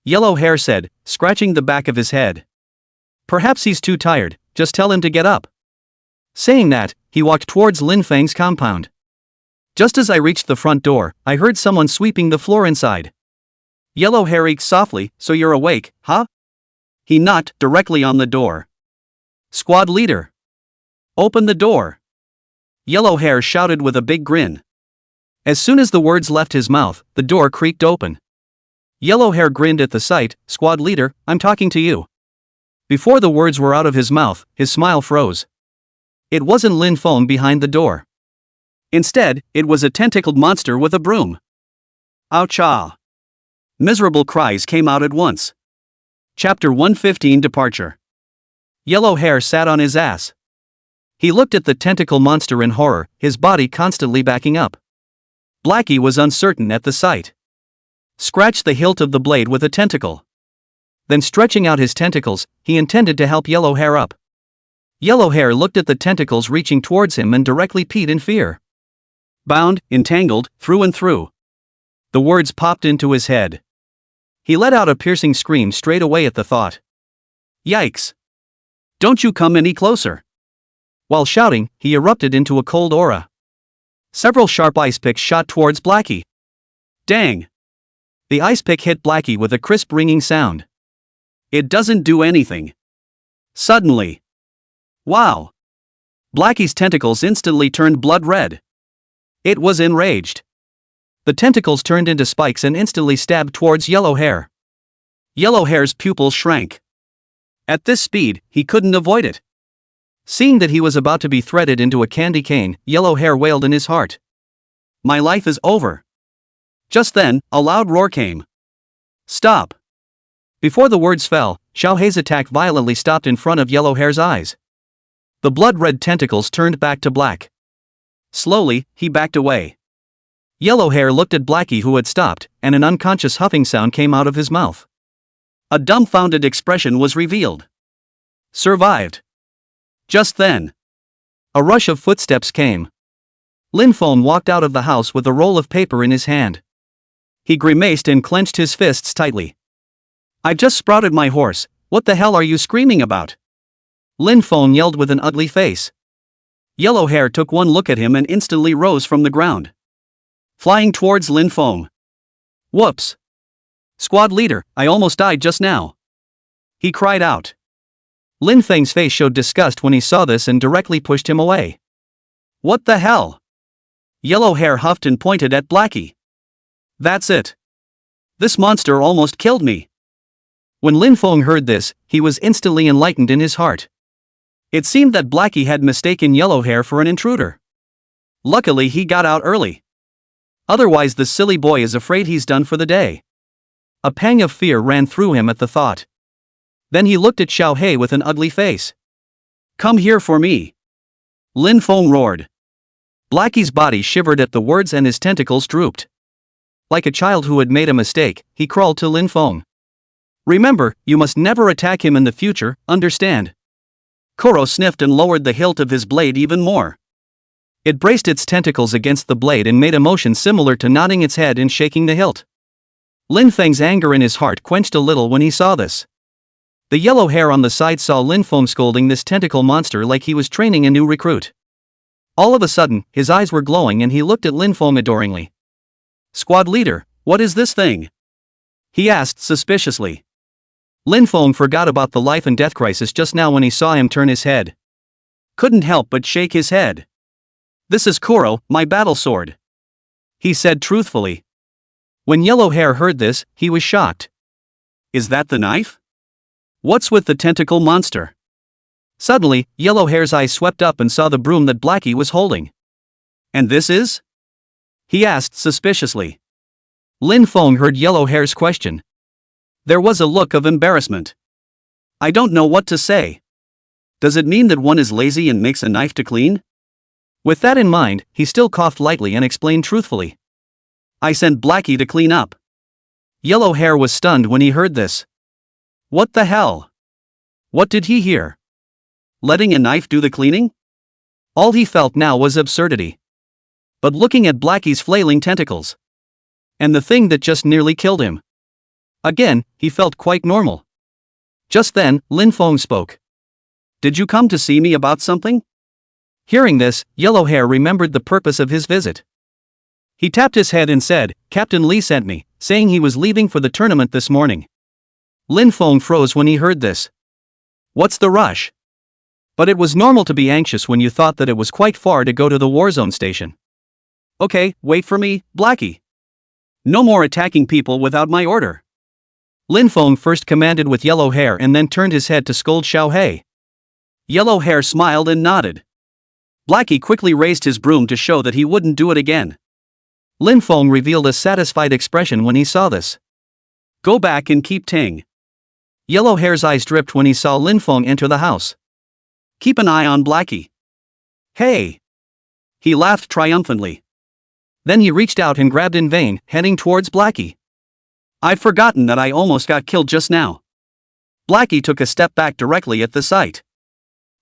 Yellow Hair said, scratching the back of his head. Perhaps he's too tired, just tell him to get up. Saying that, he walked towards Lin Feng's compound. Just as I reached the front door, I heard someone sweeping the floor inside. Yellow Hair eked softly, so you're awake, huh? He knocked directly on the door. Squad leader. Open the door. Yellow Hair shouted with a big grin. As soon as the words left his mouth, the door creaked open. Yellow Hair grinned at the sight. Squad leader, I'm talking to you. Before the words were out of his mouth, his smile froze. It wasn't Lin Feng behind the door. Instead, it was a tentacled monster with a broom. Ouch-ah. Miserable cries came out at once. Chapter 115 Departure. Yellow Hair sat on his ass. He looked at the tentacle monster in horror, his body constantly backing up. Blackie was uncertain at the sight. Scratched the hilt of the blade with a tentacle. Then stretching out his tentacles, he intended to help Yellow Hair up. Yellow Hair looked at the tentacles reaching towards him and directly peed in fear. Bound, entangled, through and through. The words popped into his head. He let out a piercing scream straight away at the thought. Yikes! Don't you come any closer! While shouting, he erupted into a cold aura. Several sharp ice picks shot towards Blackie. Dang! The ice pick hit Blackie with a crisp ringing sound. It doesn't do anything. Suddenly. Wow! Blackie's tentacles instantly turned blood red. It was enraged. The tentacles turned into spikes and instantly stabbed towards Yellow Hair. Yellow Hair's pupils shrank. At this speed, he couldn't avoid it. Seeing that he was about to be threaded into a candy cane, Yellow Hair wailed in his heart. My life is over. Just then, a loud roar came. Stop! Before the words fell, Xiao He's attack violently stopped in front of Yellow Hair's eyes. The blood-red tentacles turned back to black. Slowly, he backed away. Yellow Hair looked at Blackie who had stopped, and an unconscious huffing sound came out of his mouth. A dumbfounded expression was revealed. Survived. Just then. A rush of footsteps came. Lin Feng walked out of the house with a roll of paper in his hand. He grimaced and clenched his fists tightly. I've just sprouted my horse, what the hell are you screaming about? Lin Feng yelled with an ugly face. Yellow Hair took one look at him and instantly rose from the ground. Flying towards Lin Feng. Whoops! Squad leader, I almost died just now. He cried out. Lin Feng's face showed disgust when he saw this and directly pushed him away. What the hell? Yellow Hair huffed and pointed at Blackie. That's it. This monster almost killed me. When Lin Feng heard this, he was instantly enlightened in his heart. It seemed that Blackie had mistaken Yellow Hair for an intruder. Luckily he got out early. Otherwise the silly boy is afraid he's done for the day. A pang of fear ran through him at the thought. Then he looked at Xiao He with an ugly face. Come here for me. Lin Feng roared. Blackie's body shivered at the words and his tentacles drooped. Like a child who had made a mistake, he crawled to Lin Feng. Remember, you must never attack him in the future, understand? Koro sniffed and lowered the hilt of his blade even more. It braced its tentacles against the blade and made a motion similar to nodding its head and shaking the hilt. Lin Feng's anger in his heart quenched a little when he saw this. The yellow hair on the side saw Lin Feng scolding this tentacle monster like he was training a new recruit. All of a sudden, his eyes were glowing and he looked at Lin Feng adoringly. "Squad leader, what is this thing?" he asked suspiciously. Lin Feng forgot about the life and death crisis just now when he saw him turn his head. Couldn't help but shake his head. "This is Koro, my battle sword," he said truthfully. When Yellow Hair heard this, he was shocked. "Is that the knife? What's with the tentacle monster?" Suddenly, Yellow Hair's eyes swept up and saw the broom that Blackie was holding. "And this is?" he asked suspiciously. Lin Feng heard Yellow Hair's question. There was a look of embarrassment. "I don't know what to say. Does it mean that one is lazy and makes a knife to clean?" With that in mind, he still coughed lightly and explained truthfully. "I sent Blackie to clean up." Yellow Hair was stunned when he heard this. What the hell? What did he hear? Letting a knife do the cleaning? All he felt now was absurdity. But looking at Blackie's flailing tentacles. And the thing that just nearly killed him. Again, he felt quite normal. Just then, Lin Feng spoke. "Did you come to see me about something?" Hearing this, Yellow Hair remembered the purpose of his visit. He tapped his head and said, "Captain Lee sent me, saying he was leaving for the tournament this morning." Lin Feng froze when he heard this. What's the rush? But it was normal to be anxious when you thought that it was quite far to go to the Warzone station. "Okay, wait for me, Blackie. No more attacking people without my order." Lin Feng first commanded with Yellow Hair and then turned his head to scold Xiao Hei. Yellow Hair smiled and nodded. Blackie quickly raised his broom to show that he wouldn't do it again. Lin Feng revealed a satisfied expression when he saw this. "Go back and keep Ting." Yellow Hair's eyes dripped when he saw Lin Feng enter the house. "Keep an eye on Blackie." "Hey!" He laughed triumphantly. Then he reached out and grabbed in vain, heading towards Blackie. "I've forgotten that I almost got killed just now." Blackie took a step back directly at the sight.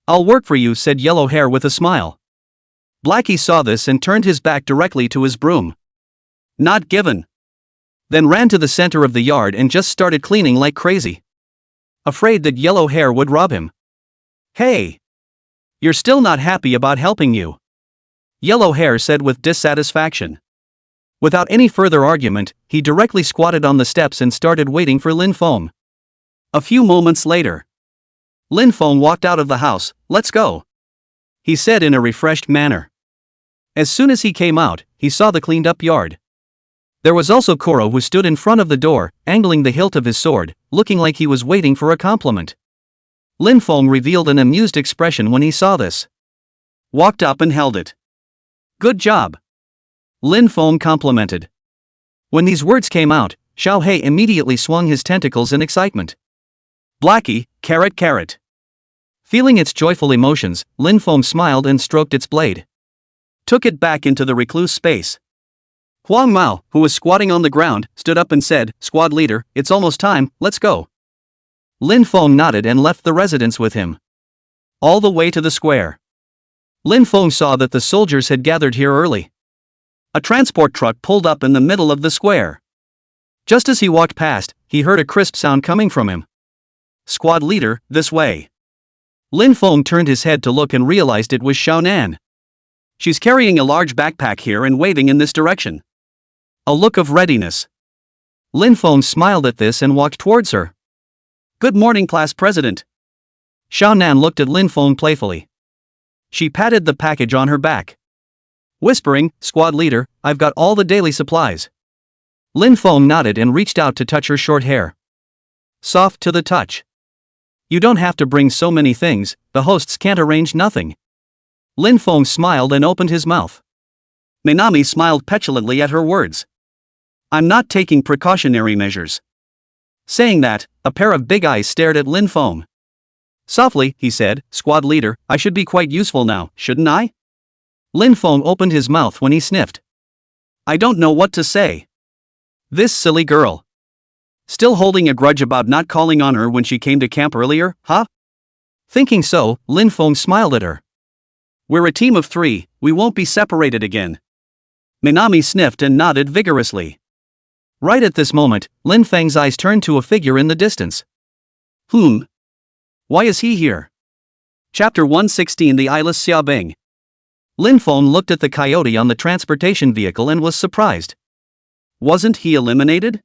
"I'll work for you," said Yellow Hair with a smile. Blackie saw this and turned his back directly to his broom. "Not given." Then ran to the center of the yard and just started cleaning like crazy. Afraid that Yellow Hair would rob him. "Hey! You're still not happy about helping you?" Yellow Hair said with dissatisfaction. Without any further argument, he directly squatted on the steps and started waiting for Lin Feng. A few moments later, Lin Feng walked out of the house. "Let's go," he said in a refreshed manner. As soon as he came out, he saw the cleaned up yard. There was also Koro, who stood in front of the door, angling the hilt of his sword, looking like he was waiting for a compliment. Lin Feng revealed an amused expression when he saw this. Walked up and held it. "Good job," Lin Feng complimented. When these words came out, Xiao Hei immediately swung his tentacles in excitement. "Blackie, carrot carrot." Feeling its joyful emotions, Lin Feng smiled and stroked its blade. Took it back into the recluse space. Huang Mao, who was squatting on the ground, stood up and said, "Squad leader, it's almost time, let's go." Lin Feng nodded and left the residence with him. All the way to the square. Lin Feng saw that the soldiers had gathered here early. A transport truck pulled up in the middle of the square. Just as he walked past, he heard a crisp sound coming from him. "Squad leader, this way." Lin Feng turned his head to look and realized it was Xiaonan. "She's carrying a large backpack here and waving in this direction." A look of readiness. Lin Feng smiled at this and walked towards her. "Good morning, class president." Xiaonan looked at Lin Feng playfully. She patted the package on her back. Whispering, "Squad leader, I've got all the daily supplies." Lin Feng nodded and reached out to touch her short hair. Soft to the touch. "You don't have to bring so many things, the hosts can't arrange nothing." Lin Feng smiled and opened his mouth. Minami smiled petulantly at her words. "I'm not taking precautionary measures." Saying that, a pair of big eyes stared at Lin Feng. Softly, he said, "Squad leader, I should be quite useful now, shouldn't I?" Lin Feng opened his mouth when he sniffed. I don't know what to say. This silly girl. Still holding a grudge about not calling on her when she came to camp earlier, huh? Thinking so, Lin Feng smiled at her. We're a team of 3, we won't be separated again. Minami sniffed and nodded vigorously. Right at this moment, Lin Feng's eyes turned to a figure in the distance. Why is he here? Chapter 116 The Eyeless Xiaobing. Lin Feng looked at the coyote on the transportation vehicle and was surprised. Wasn't he eliminated?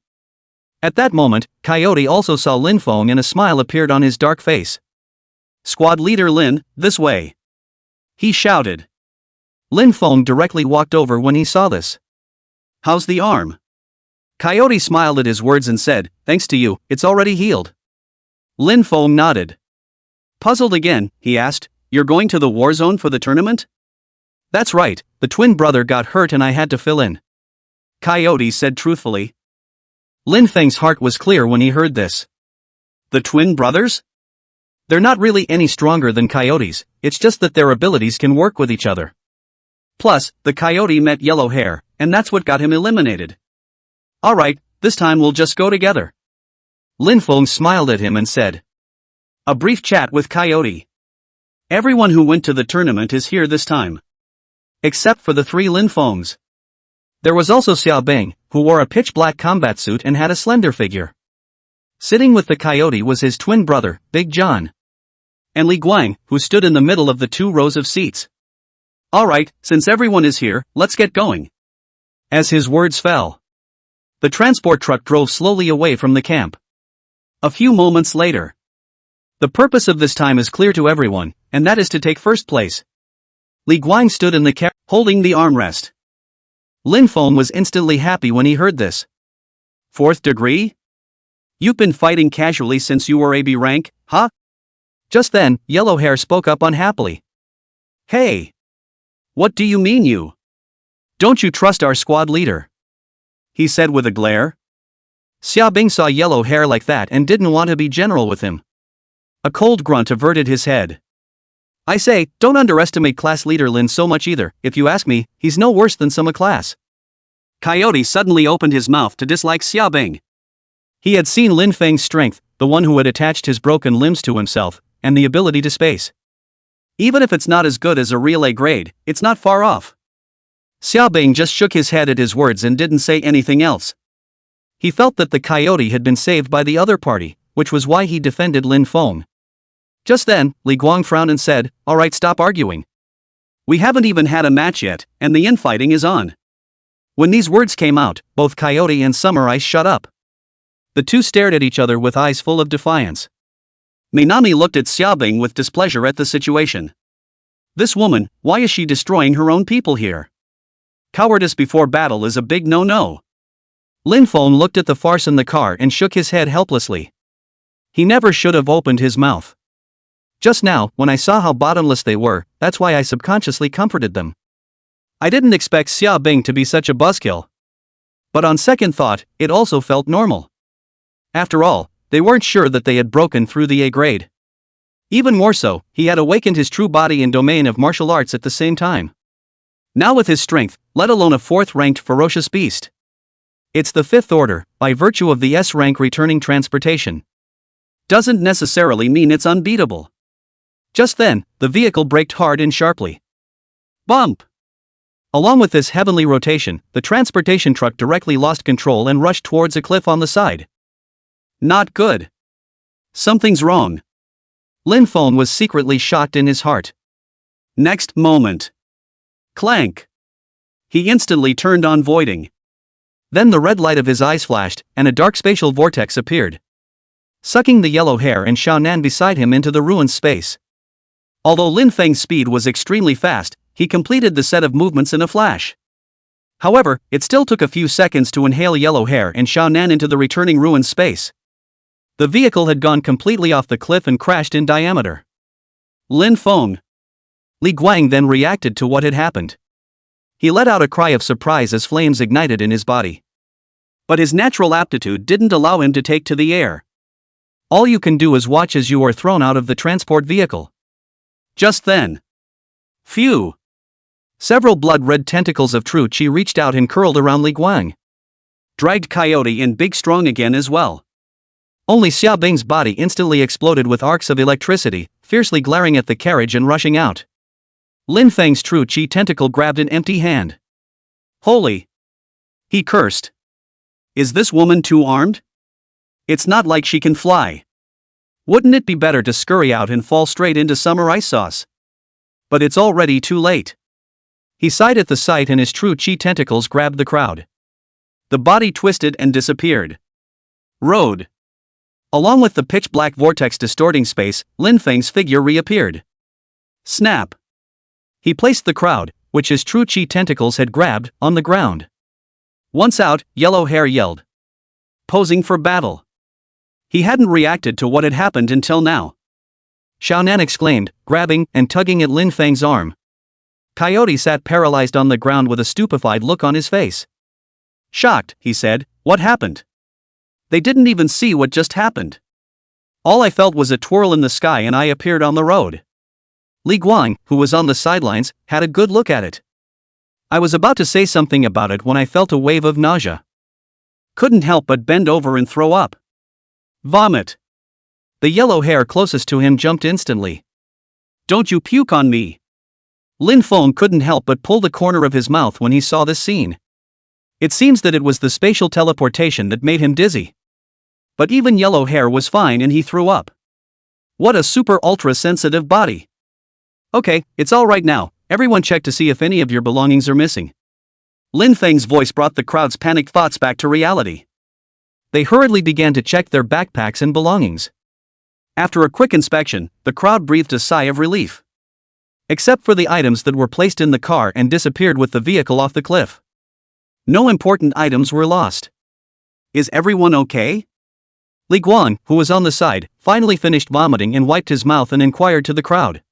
At that moment, Coyote also saw Lin Feng and a smile appeared on his dark face. Squad leader Lin, this way. He shouted. Lin Feng directly walked over when he saw this. How's the arm? Coyote smiled at his words and said, thanks to you, it's already healed. Lin Feng nodded. Puzzled again, he asked, you're going to the war zone for the tournament? That's right, the twin brother got hurt and I had to fill in. Coyote said truthfully. Lin Feng's heart was clear when he heard this. The twin brothers? They're not really any stronger than coyotes, it's just that their abilities can work with each other. Plus, the coyote met yellow hair, and that's what got him eliminated. Alright, this time we'll just go together. Lin Feng smiled at him and said. A brief chat with Coyote. Everyone who went to the tournament is here this time. Except for the 3 Lin Fengs. There was also Xiaobing, who wore a pitch-black combat suit and had a slender figure. Sitting with the coyote was his twin brother, Big John. And Li Guang, who stood in the middle of the 2 rows of seats. Alright, since everyone is here, let's get going. As his words fell, the transport truck drove slowly away from the camp. A few moments later, the purpose of this time is clear to everyone, and that is to take first place. Li Guang stood in the car, holding the armrest. Lin Feng was instantly happy when he heard this. 4th degree? You've been fighting casually since you were AB rank, huh? Just then, Yellow Hair spoke up unhappily. Hey! What do you mean you? Don't you trust our squad leader? He said with a glare. Xiaobing saw Yellow Hair like that and didn't want to be general with him. A cold grunt averted his head. I say, don't underestimate class leader Lin so much either, if you ask me, he's no worse than some of class. Coyote suddenly opened his mouth to dislike Xiaobing. He had seen Lin Feng's strength, the one who had attached his broken limbs to himself, and the ability to space. Even if it's not as good as a real A grade, it's not far off. Xiaobing just shook his head at his words and didn't say anything else. He felt that the coyote had been saved by the other party, which was why he defended Lin Feng. Just then, Li Guang frowned and said, alright, stop arguing. We haven't even had a match yet, and the infighting is on. When these words came out, both Coyote and Summer Ice shut up. The 2 stared at each other with eyes full of defiance. Minami looked at Xiaobing with displeasure at the situation. This woman, why is she destroying her own people here? Cowardice before battle is a big no-no. Lin Feng looked at the farce in the car and shook his head helplessly. He never should have opened his mouth. Just now, when I saw how bottomless they were, that's why I subconsciously comforted them. I didn't expect Xiaobing to be such a buzzkill. But on second thought, it also felt normal. After all, they weren't sure that they had broken through the A grade. Even more so, he had awakened his true body and domain of martial arts at the same time. Now with his strength, let alone a 4th-ranked ferocious beast. It's the 5th order, by virtue of the S-rank returning transportation. Doesn't necessarily mean it's unbeatable. Just then, the vehicle braked hard and sharply. Bump! Along with this heavenly rotation, the transportation truck directly lost control and rushed towards a cliff on the side. Not good. Something's wrong. Lin Feng was secretly shocked in his heart. Next moment. Clank! He instantly turned on voiding. Then the red light of his eyes flashed, and a dark spatial vortex appeared, sucking the Yellow Hair and Xiaonan beside him into the ruined space. Although Lin Feng's speed was extremely fast, he completed the set of movements in a flash. However, it still took a few seconds to inhale Yellow Hair and Xiaonan into the returning ruined space. The vehicle had gone completely off the cliff and crashed in diameter. Lin Feng. Li Guang then reacted to what had happened. He let out a cry of surprise as flames ignited in his body. But his natural aptitude didn't allow him to take to the air. All you can do is watch as you are thrown out of the transport vehicle. Just then. Phew! Several blood-red tentacles of true chi reached out and curled around Li Guang. Dragged Coyote and Big Strong again as well. Only Xiaobing's body instantly exploded with arcs of electricity, fiercely glaring at the carriage and rushing out. Lin Feng's true chi tentacle grabbed an empty hand. Holy! He cursed. Is this woman too armed? It's not like she can fly. Wouldn't it be better to scurry out and fall straight into summer ice sauce? But it's already too late. He sighed at the sight and his true chi tentacles grabbed the crowd. The body twisted and disappeared. Road. Along with the pitch-black vortex distorting space, Lin Feng's figure reappeared. Snap. He placed the crowd, which his true chi tentacles had grabbed, on the ground. Once out, Yellow Hair yelled. Posing for battle. He hadn't reacted to what had happened until now. Xiaonan exclaimed, grabbing and tugging at Lin Feng's arm. Coyote sat paralyzed on the ground with a stupefied look on his face. Shocked, he said, what happened? They didn't even see what just happened. All I felt was a twirl in the sky and I appeared on the road. Li Guang, who was on the sidelines, had a good look at it. I was about to say something about it when I felt a wave of nausea. Couldn't help but bend over and throw up. Vomit. The yellow hair closest to him jumped instantly. Don't you puke on me. Lin Feng couldn't help but pull the corner of his mouth when he saw this scene. It seems that it was the spatial teleportation that made him dizzy. But even yellow hair was fine and he threw up. What a super ultra sensitive body. Okay, it's all right now, everyone check to see if any of your belongings are missing. Lin Feng's voice brought the crowd's panicked thoughts back to reality. They hurriedly began to check their backpacks and belongings. After a quick inspection, the crowd breathed a sigh of relief. Except for the items that were placed in the car and disappeared with the vehicle off the cliff. No important items were lost. Is everyone okay? Li Guang, who was on the side, finally finished vomiting and wiped his mouth and inquired to the crowd.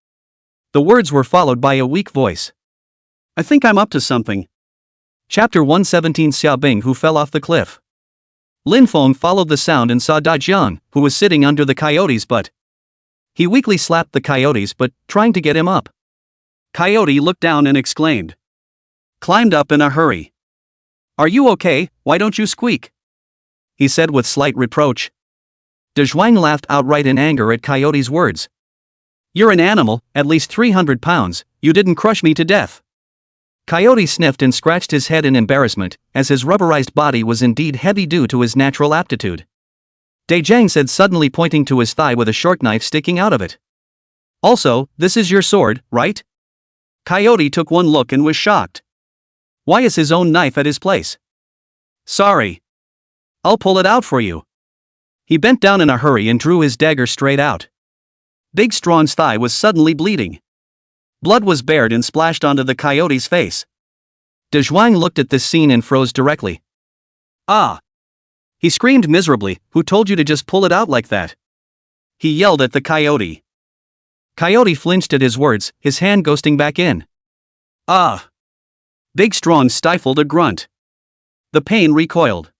The words were followed by a weak voice. I think I'm up to something. Chapter 117 Xiaobing who fell off the cliff. Lin Feng followed the sound and saw Dajiang, who was sitting under the coyote's butt. He weakly slapped the coyote's butt, trying to get him up. Coyote looked down and exclaimed. Climbed up in a hurry. Are you okay? Why don't you squeak? He said with slight reproach. Dajiang laughed outright in anger at Coyote's words. You're an animal, at least 300 pounds, you didn't crush me to death. Coyote sniffed and scratched his head in embarrassment, as his rubberized body was indeed heavy due to his natural aptitude. Dajiang said suddenly pointing to his thigh with a short knife sticking out of it. Also, this is your sword, right? Coyote took one look and was shocked. Why is his own knife at his place? Sorry. I'll pull it out for you. He bent down in a hurry and drew his dagger straight out. Big Strong's thigh was suddenly bleeding. Blood was bared and splashed onto the coyote's face. Dajiang looked at this scene and froze directly. Ah! He screamed miserably, who told you to just pull it out like that? He yelled at the coyote. Coyote flinched at his words, his hand ghosting back in. Ah! Big Strong stifled a grunt. The pain recoiled.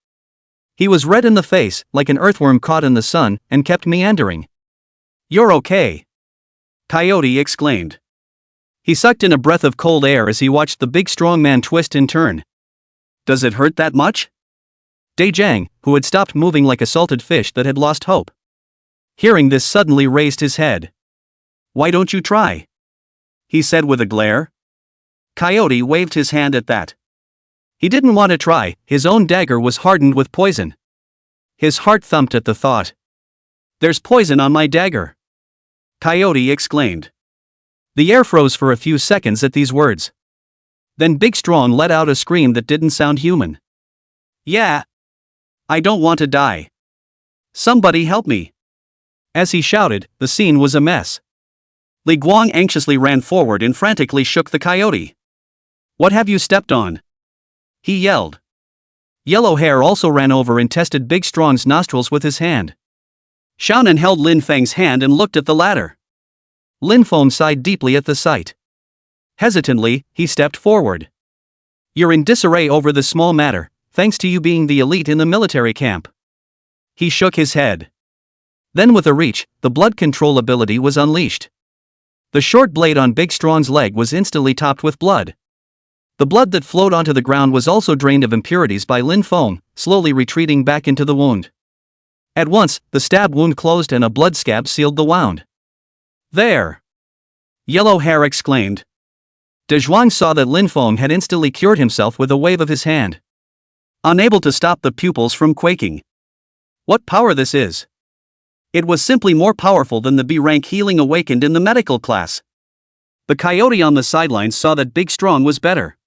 He was red in the face, like an earthworm caught in the sun, and kept meandering. You're okay. Coyote exclaimed. He sucked in a breath of cold air as he watched the big strong man twist and turn. Does it hurt that much? Dajiang, who had stopped moving like a salted fish that had lost hope. Hearing this suddenly raised his head. Why don't you try? He said with a glare. Coyote waved his hand at that. He didn't want to try, his own dagger was hardened with poison. His heart thumped at the thought. There's poison on my dagger. Coyote exclaimed. The air froze for a few seconds at these words. Then Big Strong let out a scream that didn't sound human. Yeah. I don't want to die. Somebody help me. As he shouted, the scene was a mess. Li Guang anxiously ran forward and frantically shook the coyote. What have you stepped on? He yelled. Yellow Hair also ran over and tested Big Strong's nostrils with his hand. Xiaonan held Lin Feng's hand and looked at the latter. Lin Feng sighed deeply at the sight. Hesitantly, he stepped forward. You're in disarray over this small matter, thanks to you being the elite in the military camp. He shook his head. Then with a reach, the blood control ability was unleashed. The short blade on Big Strong's leg was instantly topped with blood. The blood that flowed onto the ground was also drained of impurities by Lin Feng, slowly retreating back into the wound. At once, the stab wound closed and a blood scab sealed the wound. There! Yellow Hair exclaimed. De Zhuang saw that Lin Feng had instantly cured himself with a wave of his hand. Unable to stop the pupils from quaking. What power this is! It was simply more powerful than the B-rank healing awakened in the medical class. The coyote on the sidelines saw that Big Strong was better.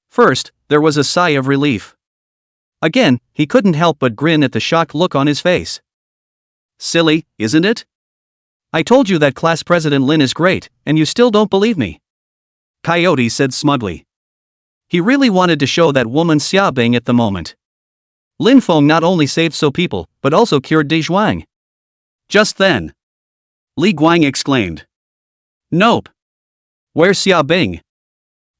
First, there was a sigh of relief. Again, he couldn't help but grin at the shocked look on his face. Silly, isn't it? I told you that class president Lin is great, and you still don't believe me. Coyote said smugly. He really wanted to show that woman Xia Bing at the moment. Lin Feng not only saved so people, but also cured De Zhuang. Just then, Li Guang exclaimed. Nope. Where's Xia Bing?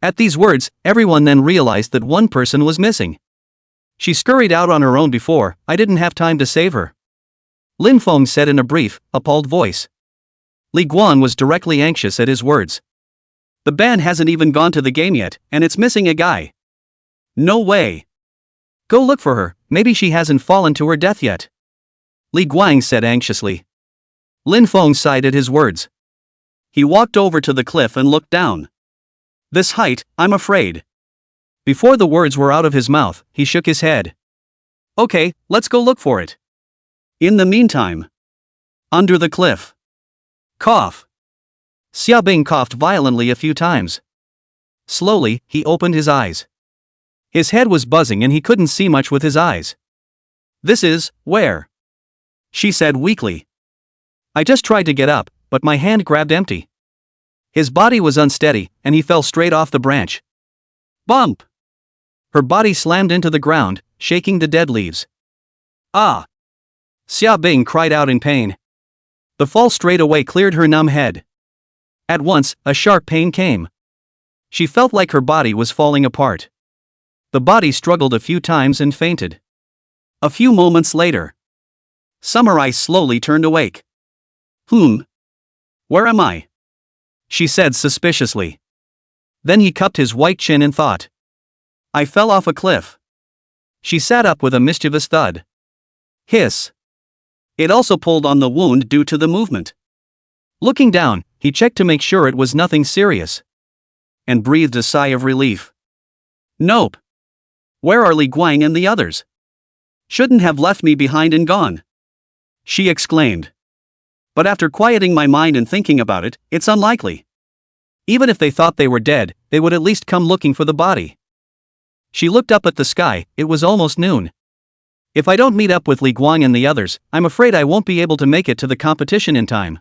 At these words, everyone then realized that one person was missing. She scurried out on her own before I didn't have time to save her. Lin Feng said in a brief, appalled voice. Li Guang was directly anxious at his words. The band hasn't even gone to the game yet, and it's missing a guy. No way. Go look for her, maybe she hasn't fallen to her death yet. Li Guang said anxiously. Lin Feng sighed at his words. He walked over to the cliff and looked down. This height, I'm afraid. Before the words were out of his mouth, he shook his head. Okay, let's go look for it. In the meantime. Under the cliff. Cough. Xia Bing coughed violently a few times. Slowly, he opened his eyes. His head was buzzing and he couldn't see much with his eyes. This is, where? She said weakly. I just tried to get up, but my hand grabbed empty. His body was unsteady, and he fell straight off the branch. Bump! Her body slammed into the ground, shaking the dead leaves. Ah! Xia Bing cried out in pain. The fall straight away cleared her numb head. At once, a sharp pain came. She felt like her body was falling apart. The body struggled a few times and fainted. A few moments later, Samurai slowly turned awake. Where am I? She said suspiciously. Then he cupped his white chin and thought. I fell off a cliff. She sat up with a mischievous thud. Hiss. It also pulled on the wound due to the movement. Looking down, he checked to make sure it was nothing serious. And breathed a sigh of relief. Nope. Where are Li Guang and the others? Shouldn't have left me behind and gone. She exclaimed. But after quieting my mind and thinking about it, it's unlikely. Even if they thought they were dead, they would at least come looking for the body. She looked up at the sky, it was almost noon. If I don't meet up with Li Guang and the others, I'm afraid I won't be able to make it to the competition in time.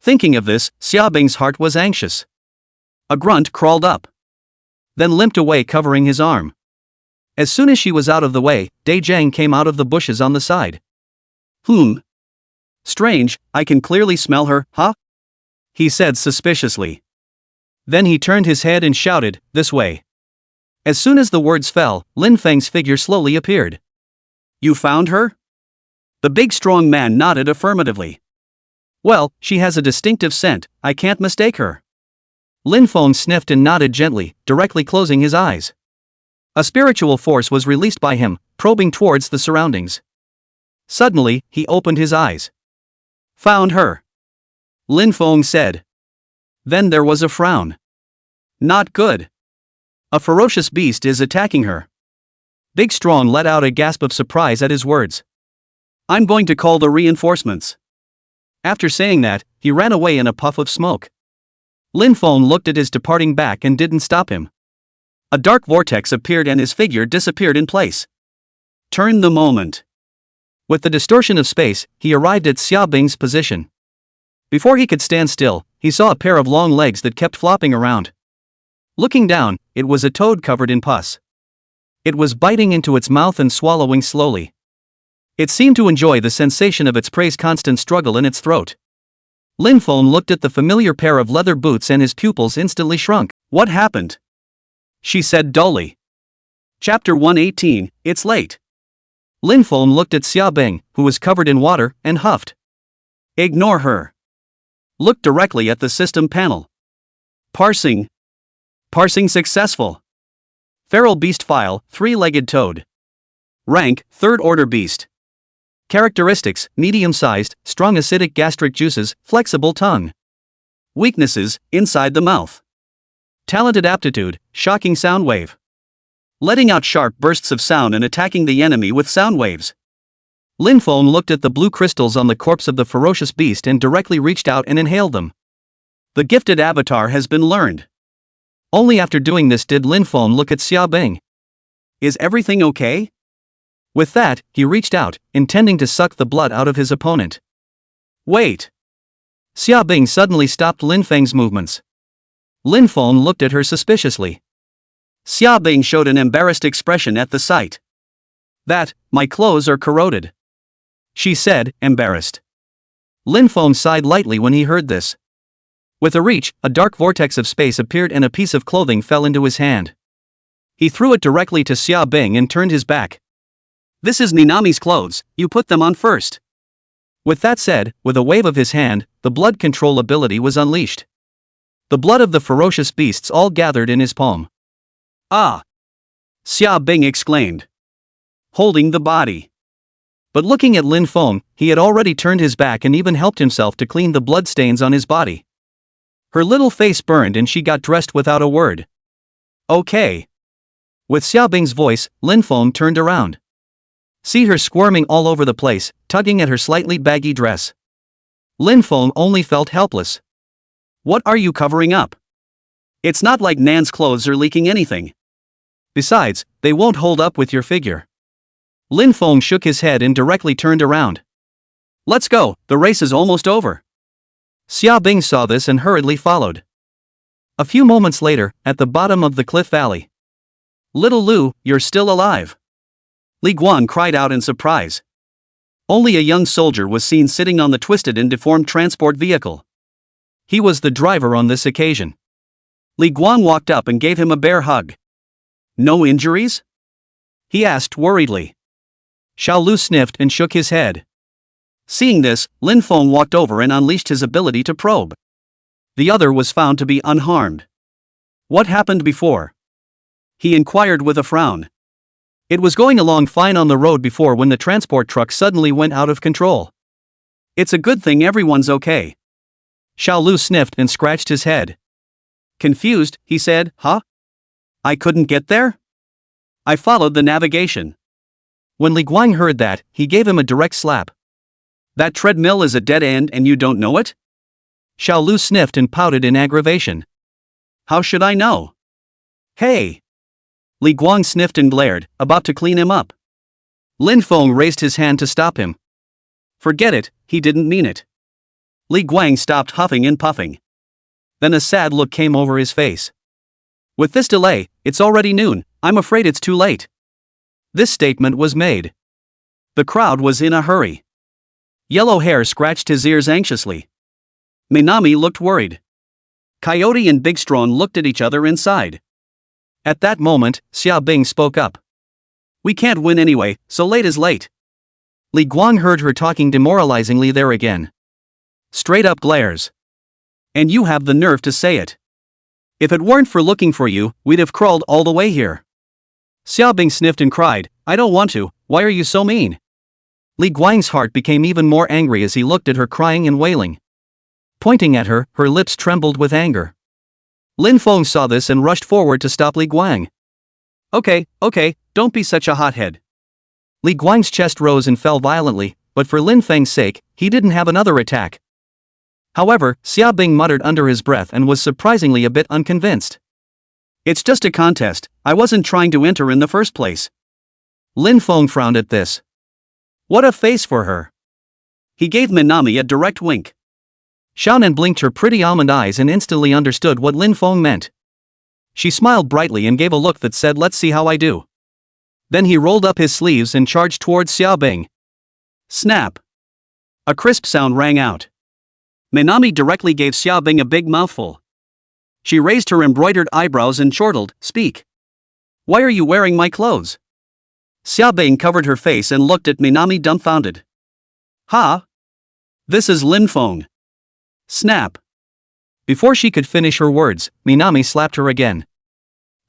Thinking of this, Xia Bing's heart was anxious. A grunt crawled up. Then limped away covering his arm. As soon as she was out of the way, Dai Zhang came out of the bushes on the side. Strange, I can clearly smell her, huh? He said suspiciously. Then he turned his head and shouted, this way. As soon as the words fell, Lin Feng's figure slowly appeared. You found her? The big strong man nodded affirmatively. Well, she has a distinctive scent, I can't mistake her. Lin Feng sniffed and nodded gently, directly closing his eyes. A spiritual force was released by him, probing towards the surroundings. Suddenly, he opened his eyes. Found her. Lin Feng said. Then there was a frown. Not good. A ferocious beast is attacking her. Big Strong let out a gasp of surprise at his words. I'm going to call the reinforcements. After saying that, he ran away in a puff of smoke. Lin Feng looked at his departing back and didn't stop him. A dark vortex appeared and his figure disappeared in place. Turn the moment. With the distortion of space, he arrived at Xia Bing's position. Before he could stand still, he saw a pair of long legs that kept flopping around. Looking down, it was a toad covered in pus. It was biting into its mouth and swallowing slowly. It seemed to enjoy the sensation of its prey's constant struggle in its throat. Lin Feng looked at the familiar pair of leather boots and his pupils instantly shrunk. What happened? She said dully. Chapter 118, It's late. Lin Feng looked at Xia Bing, who was covered in water, and huffed. Ignore her. Look directly at the system panel. Parsing. Parsing successful. Feral beast file, 3-legged toad. Rank, 3rd order beast. Characteristics, medium-sized, strong acidic gastric juices, flexible tongue. Weaknesses, inside the mouth. Talented aptitude, shocking sound wave. Letting out sharp bursts of sound and attacking the enemy with sound waves. Lin Feng looked at the blue crystals on the corpse of the ferocious beast and directly reached out and inhaled them. The gifted avatar has been learned. Only after doing this did Lin Feng look at Xia Bing. Is everything okay? With that, he reached out, intending to suck the blood out of his opponent. Wait! Xia Bing suddenly stopped Lin Feng's movements. Lin Feng looked at her suspiciously. Xia Bing showed an embarrassed expression at the sight. My clothes are corroded," she said, embarrassed. Lin Feng sighed lightly when he heard this. With a reach, a dark vortex of space appeared and a piece of clothing fell into his hand. He threw it directly to Xia Bing and turned his back. "This is Minami's clothes, you put them on first." With that said, with a wave of his hand, the blood control ability was unleashed. The blood of the ferocious beasts all gathered in his palm. "Ah!" Xia Bing exclaimed. Holding the body. But looking at Lin Feng, he had already turned his back and even helped himself to clean the blood stains on his body. Her little face burned and she got dressed without a word. "Okay." With Xia Bing's voice, Lin Feng turned around. See her squirming all over the place, tugging at her slightly baggy dress. Lin Feng only felt helpless. "What are you covering up? It's not like Nan's clothes are leaking anything. Besides, they won't hold up with your figure." Lin Feng shook his head and directly turned around. "Let's go, the race is almost over." Xia Bing saw this and hurriedly followed. A few moments later, at the bottom of the cliff valley. "Little Lu, you're still alive!" Li Guan cried out in surprise. Only a young soldier was seen sitting on the twisted and deformed transport vehicle. He was the driver on this occasion. Li Guan walked up and gave him a bear hug. "No injuries?" he asked worriedly. Xiao Lu sniffed and shook his head. Seeing this, Lin Feng walked over and unleashed his ability to probe. The other was found to be unharmed. "What happened before?" he inquired with a frown. "It was going along fine on the road before when the transport truck suddenly went out of control. It's a good thing everyone's okay." Xiao Lu sniffed and scratched his head. Confused, he said, "Huh? I couldn't get there? I followed the navigation." When Li Guang heard that, he gave him a direct slap. "That treadmill is a dead end and you don't know it?" Xiao Lu sniffed and pouted in aggravation. "How should I know?" "Hey!" Li Guang sniffed and glared, about to clean him up. Lin Feng raised his hand to stop him. "Forget it, he didn't mean it." Li Guang stopped huffing and puffing. Then a sad look came over his face. "With this delay, it's already noon, I'm afraid it's too late." This statement was made. The crowd was in a hurry. Yellow Hair scratched his ears anxiously. Minami looked worried. Coyote and Big Strong looked at each other inside. At that moment, Xia Bing spoke up. "We can't win anyway, so late is late." Li Guang heard her talking demoralizingly there again. Straight up glares. "And you have the nerve to say it. If it weren't for looking for you, we'd have crawled all the way here." Xia Bing sniffed and cried, "I don't want to, why are you so mean?" Li Guang's heart became even more angry as he looked at her crying and wailing. Pointing at her, her lips trembled with anger. Lin Feng saw this and rushed forward to stop Li Guang. Okay, don't be such a hothead." Li Guang's chest rose and fell violently, but for Lin Feng's sake, he didn't have another attack. However, Xia Bing muttered under his breath and was surprisingly a bit unconvinced. "It's just a contest, I wasn't trying to enter in the first place." Lin Feng frowned at this. What a face for her. He gave Minami a direct wink. Xiaonan blinked her pretty almond eyes and instantly understood what Lin Feng meant. She smiled brightly and gave a look that said, "Let's see how I do." Then he rolled up his sleeves and charged towards Xia Bing. Snap! A crisp sound rang out. Minami directly gave Xia Bing a big mouthful. She raised her embroidered eyebrows and chortled, "Speak. Why are you wearing my clothes?" Xia Bing covered her face and looked at Minami dumbfounded. "Ha! This is Lin Feng." Snap! Before she could finish her words, Minami slapped her again.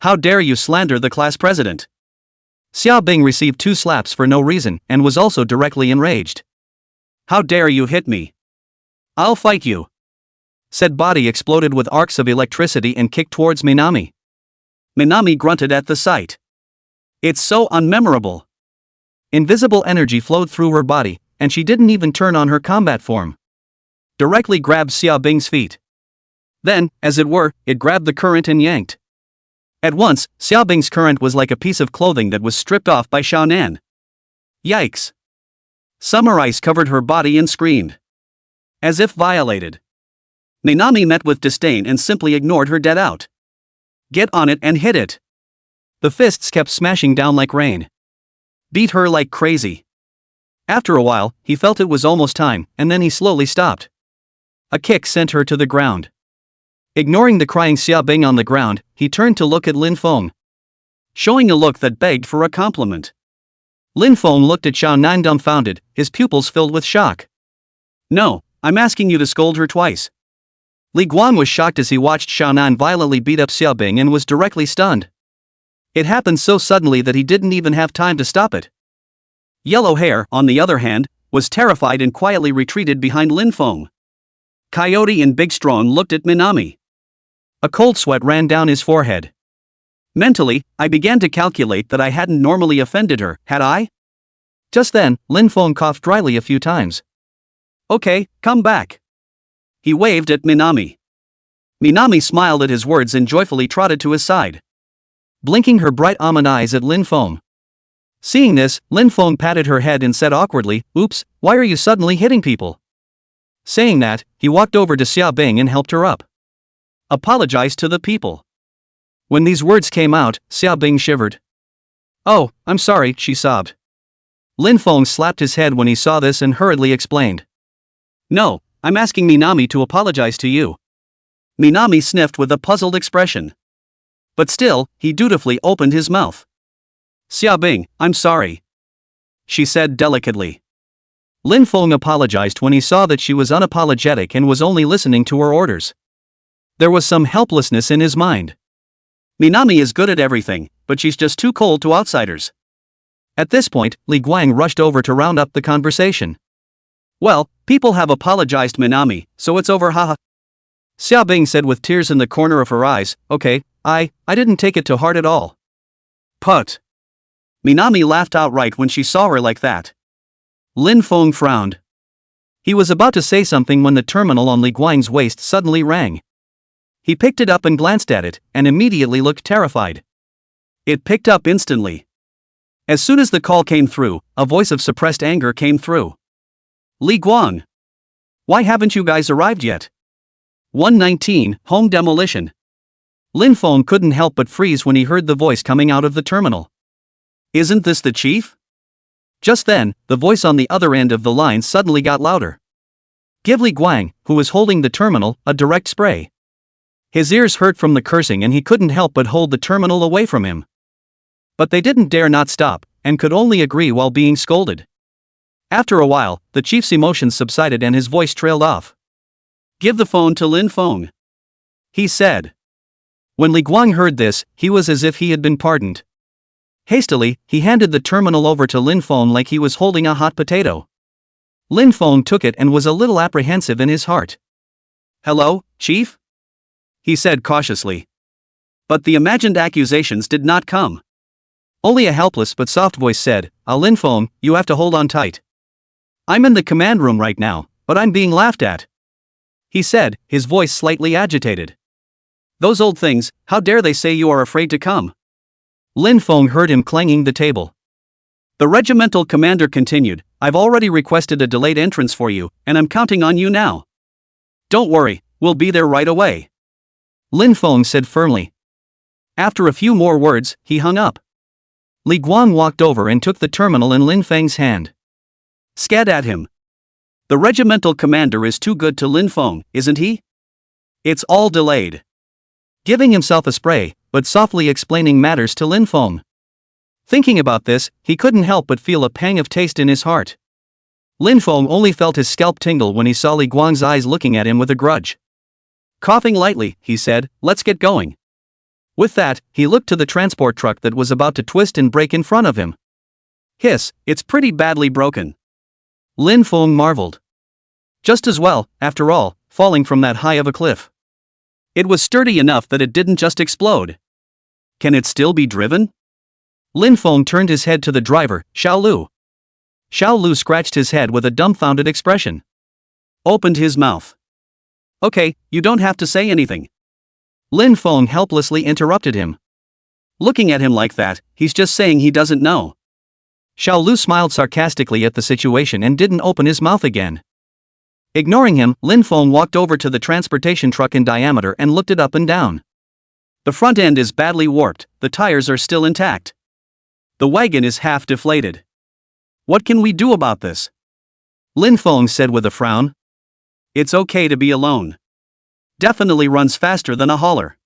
How dare you slander the class president? Xia Bing received 2 slaps for no reason and was also directly enraged. How dare you hit me? I'll fight you. Said body exploded with arcs of electricity and kicked towards Minami. Minami grunted at the sight. It's so unmemorable. Invisible energy flowed through her body, and she didn't even turn on her combat form. Directly grabbed Xia Bing's feet. Then, as it were, it grabbed the current and yanked. At once, Xia Bing's current was like a piece of clothing that was stripped off by Xiaonan. Yikes! Summer ice covered her body and screamed. As if violated. Minami met with disdain and simply ignored her dead out. Get on it and hit it. The fists kept smashing down like rain. Beat her like crazy. After a while, he felt it was almost time, and then he slowly stopped. A kick sent her to the ground. Ignoring the crying Xia Bing on the ground, he turned to look at Lin Feng. Showing a look that begged for a compliment. Lin Feng looked at Xiaonan dumbfounded, his pupils filled with shock. No, I'm asking you to scold her twice. Li Guan was shocked as he watched Xiaonan violently beat up Xia Bing and was directly stunned. It happened so suddenly that he didn't even have time to stop it. Yellow Hair, on the other hand, was terrified and quietly retreated behind Lin Feng. Coyote and Big Strong looked at Minami. A cold sweat ran down his forehead. Mentally, I began to calculate that I hadn't normally offended her, had I? Just then, Lin Feng coughed dryly a few times. Okay, come back. He waved at Minami. Minami smiled at his words and joyfully trotted to his side. Blinking her bright almond eyes at Lin Feng. Seeing this, Lin Feng patted her head and said awkwardly, "Oops, why are you suddenly hitting people?" Saying that, he walked over to Xia Bing and helped her up. Apologize to the people. When these words came out, Xia Bing shivered. Oh, I'm sorry, she sobbed. Lin Feng slapped his head when he saw this and hurriedly explained. No, I'm asking Minami to apologize to you. Minami sniffed with a puzzled expression. But still, he dutifully opened his mouth. Xia Bing, I'm sorry. She said delicately. Lin Feng apologized when he saw that she was unapologetic and was only listening to her orders. There was some helplessness in his mind. Minami is good at everything, but she's just too cold to outsiders. At this point, Li Guang rushed over to round up the conversation. Well, people have apologized Minami, so it's over, haha. Xia Bing said with tears in the corner of her eyes, okay, I didn't take it to heart at all. Put. Minami laughed outright when she saw her like that. Lin Feng frowned. He was about to say something when the terminal on Li Guang's waist suddenly rang. He picked it up and glanced at it, and immediately looked terrified. It picked up instantly. As soon as the call came through, a voice of suppressed anger came through. Li Guang. Why haven't you guys arrived yet? 119, Home Demolition. Lin Feng couldn't help but freeze when he heard the voice coming out of the terminal. Isn't this the chief? Just then, the voice on the other end of the line suddenly got louder. Give Li Guang, who was holding the terminal, a direct spray. His ears hurt from the cursing and he couldn't help but hold the terminal away from him. But they didn't dare not stop, and could only agree while being scolded. After a while, the chief's emotions subsided and his voice trailed off. Give the phone to Lin Feng. He said. When Li Guang heard this, he was as if he had been pardoned. Hastily, he handed the terminal over to Lin Feng like he was holding a hot potato. Lin Feng took it and was a little apprehensive in his heart. Hello, Chief? He said cautiously. But the imagined accusations did not come. Only a helpless but soft voice said, Lin Feng, you have to hold on tight. I'm in the command room right now, but I'm being laughed at. He said, his voice slightly agitated. Those old things, how dare they say you are afraid to come? Lin Feng heard him clanging the table. The regimental commander continued, I've already requested a delayed entrance for you, and I'm counting on you now. Don't worry, we'll be there right away. Lin Feng said firmly. After a few more words, he hung up. Li Guang walked over and took the terminal in Lin Feng's hand. Scat at him. The regimental commander is too good to Lin Feng, isn't he? It's all delayed. Giving himself a spray, but softly explaining matters to Lin Feng. Thinking about this, he couldn't help but feel a pang of taste in his heart. Lin Feng only felt his scalp tingle when he saw Li Guang's eyes looking at him with a grudge. Coughing lightly, he said, let's get going. With that, he looked to the transport truck that was about to twist and break in front of him. Hiss, it's pretty badly broken. Lin Feng marveled. Just as well, after all, falling from that high of a cliff. It was sturdy enough that it didn't just explode. Can it still be driven? Lin Feng turned his head to the driver, Xiao Lu. Xiao Lu scratched his head with a dumbfounded expression. Opened his mouth. Okay, you don't have to say anything. Lin Feng helplessly interrupted him. Looking at him like that, he's just saying he doesn't know. Xiao Lu smiled sarcastically at the situation and didn't open his mouth again. Ignoring him, Lin Feng walked over to the transportation truck in diameter and looked it up and down. The front end is badly warped, the tires are still intact. The wagon is half deflated. What can we do about this? Lin Feng said with a frown. It's okay to be alone. Definitely runs faster than a hauler.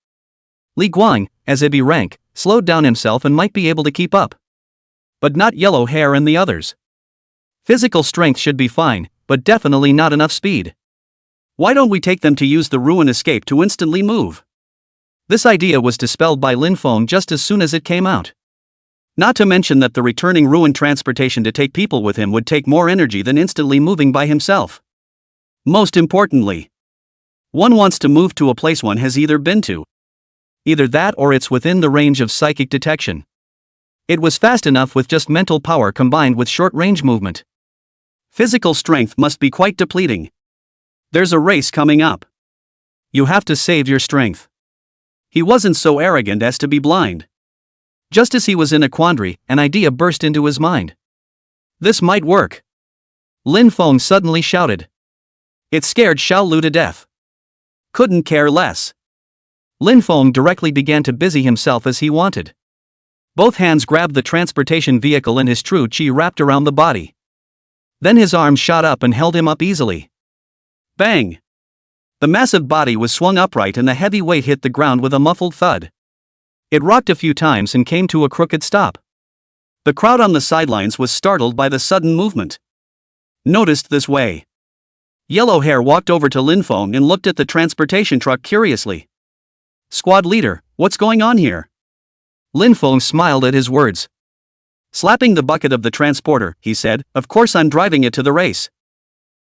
Li Guang, as a B rank, slowed down himself and might be able to keep up. But not Yellow Hair and the others. Physical strength should be fine, but definitely not enough speed. Why don't we take them to use the ruin escape to instantly move? This idea was dispelled by Lin Feng just as soon as it came out. Not to mention that the returning ruin transportation to take people with him would take more energy than instantly moving by himself. Most importantly, one wants to move to a place one has either been to. Either that or it's within the range of psychic detection. It was fast enough with just mental power combined with short-range movement. Physical strength must be quite depleting. There's a race coming up. You have to save your strength. He wasn't so arrogant as to be blind. Just as he was in a quandary, an idea burst into his mind. This might work. Lin Feng suddenly shouted. It scared Xiao Lu to death. Couldn't care less. Lin Feng directly began to busy himself as he wanted. Both hands grabbed the transportation vehicle and his true chi wrapped around the body. Then his arms shot up and held him up easily. Bang! The massive body was swung upright and the heavy weight hit the ground with a muffled thud. It rocked a few times and came to a crooked stop. The crowd on the sidelines was startled by the sudden movement. Noticed this way. Yellow Hair walked over to Lin Feng and looked at the transportation truck curiously. Squad leader, what's going on here? Lin Feng smiled at his words. Slapping the bucket of the transporter, he said, of course I'm driving it to the race.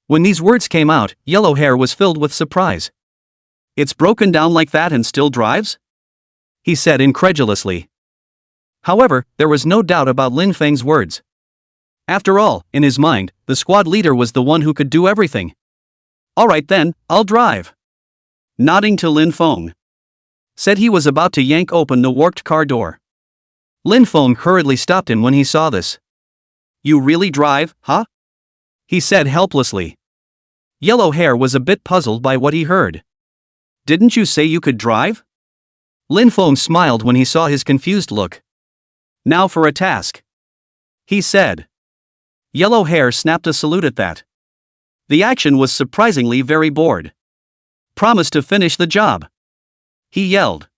When these words came out, Yellow Hair was filled with surprise. It's broken down like that and still drives? He said incredulously. However, there was no doubt about Lin Feng's words. After all, in his mind, the squad leader was the one who could do everything. Alright then, I'll drive. Nodding to Lin Feng. Said he was about to yank open the warped car door. Lin Feng hurriedly stopped him when he saw this. You really drive, huh? He said helplessly. Yellow Hair was a bit puzzled by what he heard. Didn't you say you could drive? Lin Feng smiled when he saw his confused look. Now for a task. He said. Yellow Hair snapped a salute at that. The action was surprisingly very bored. Promise to finish the job. He yelled.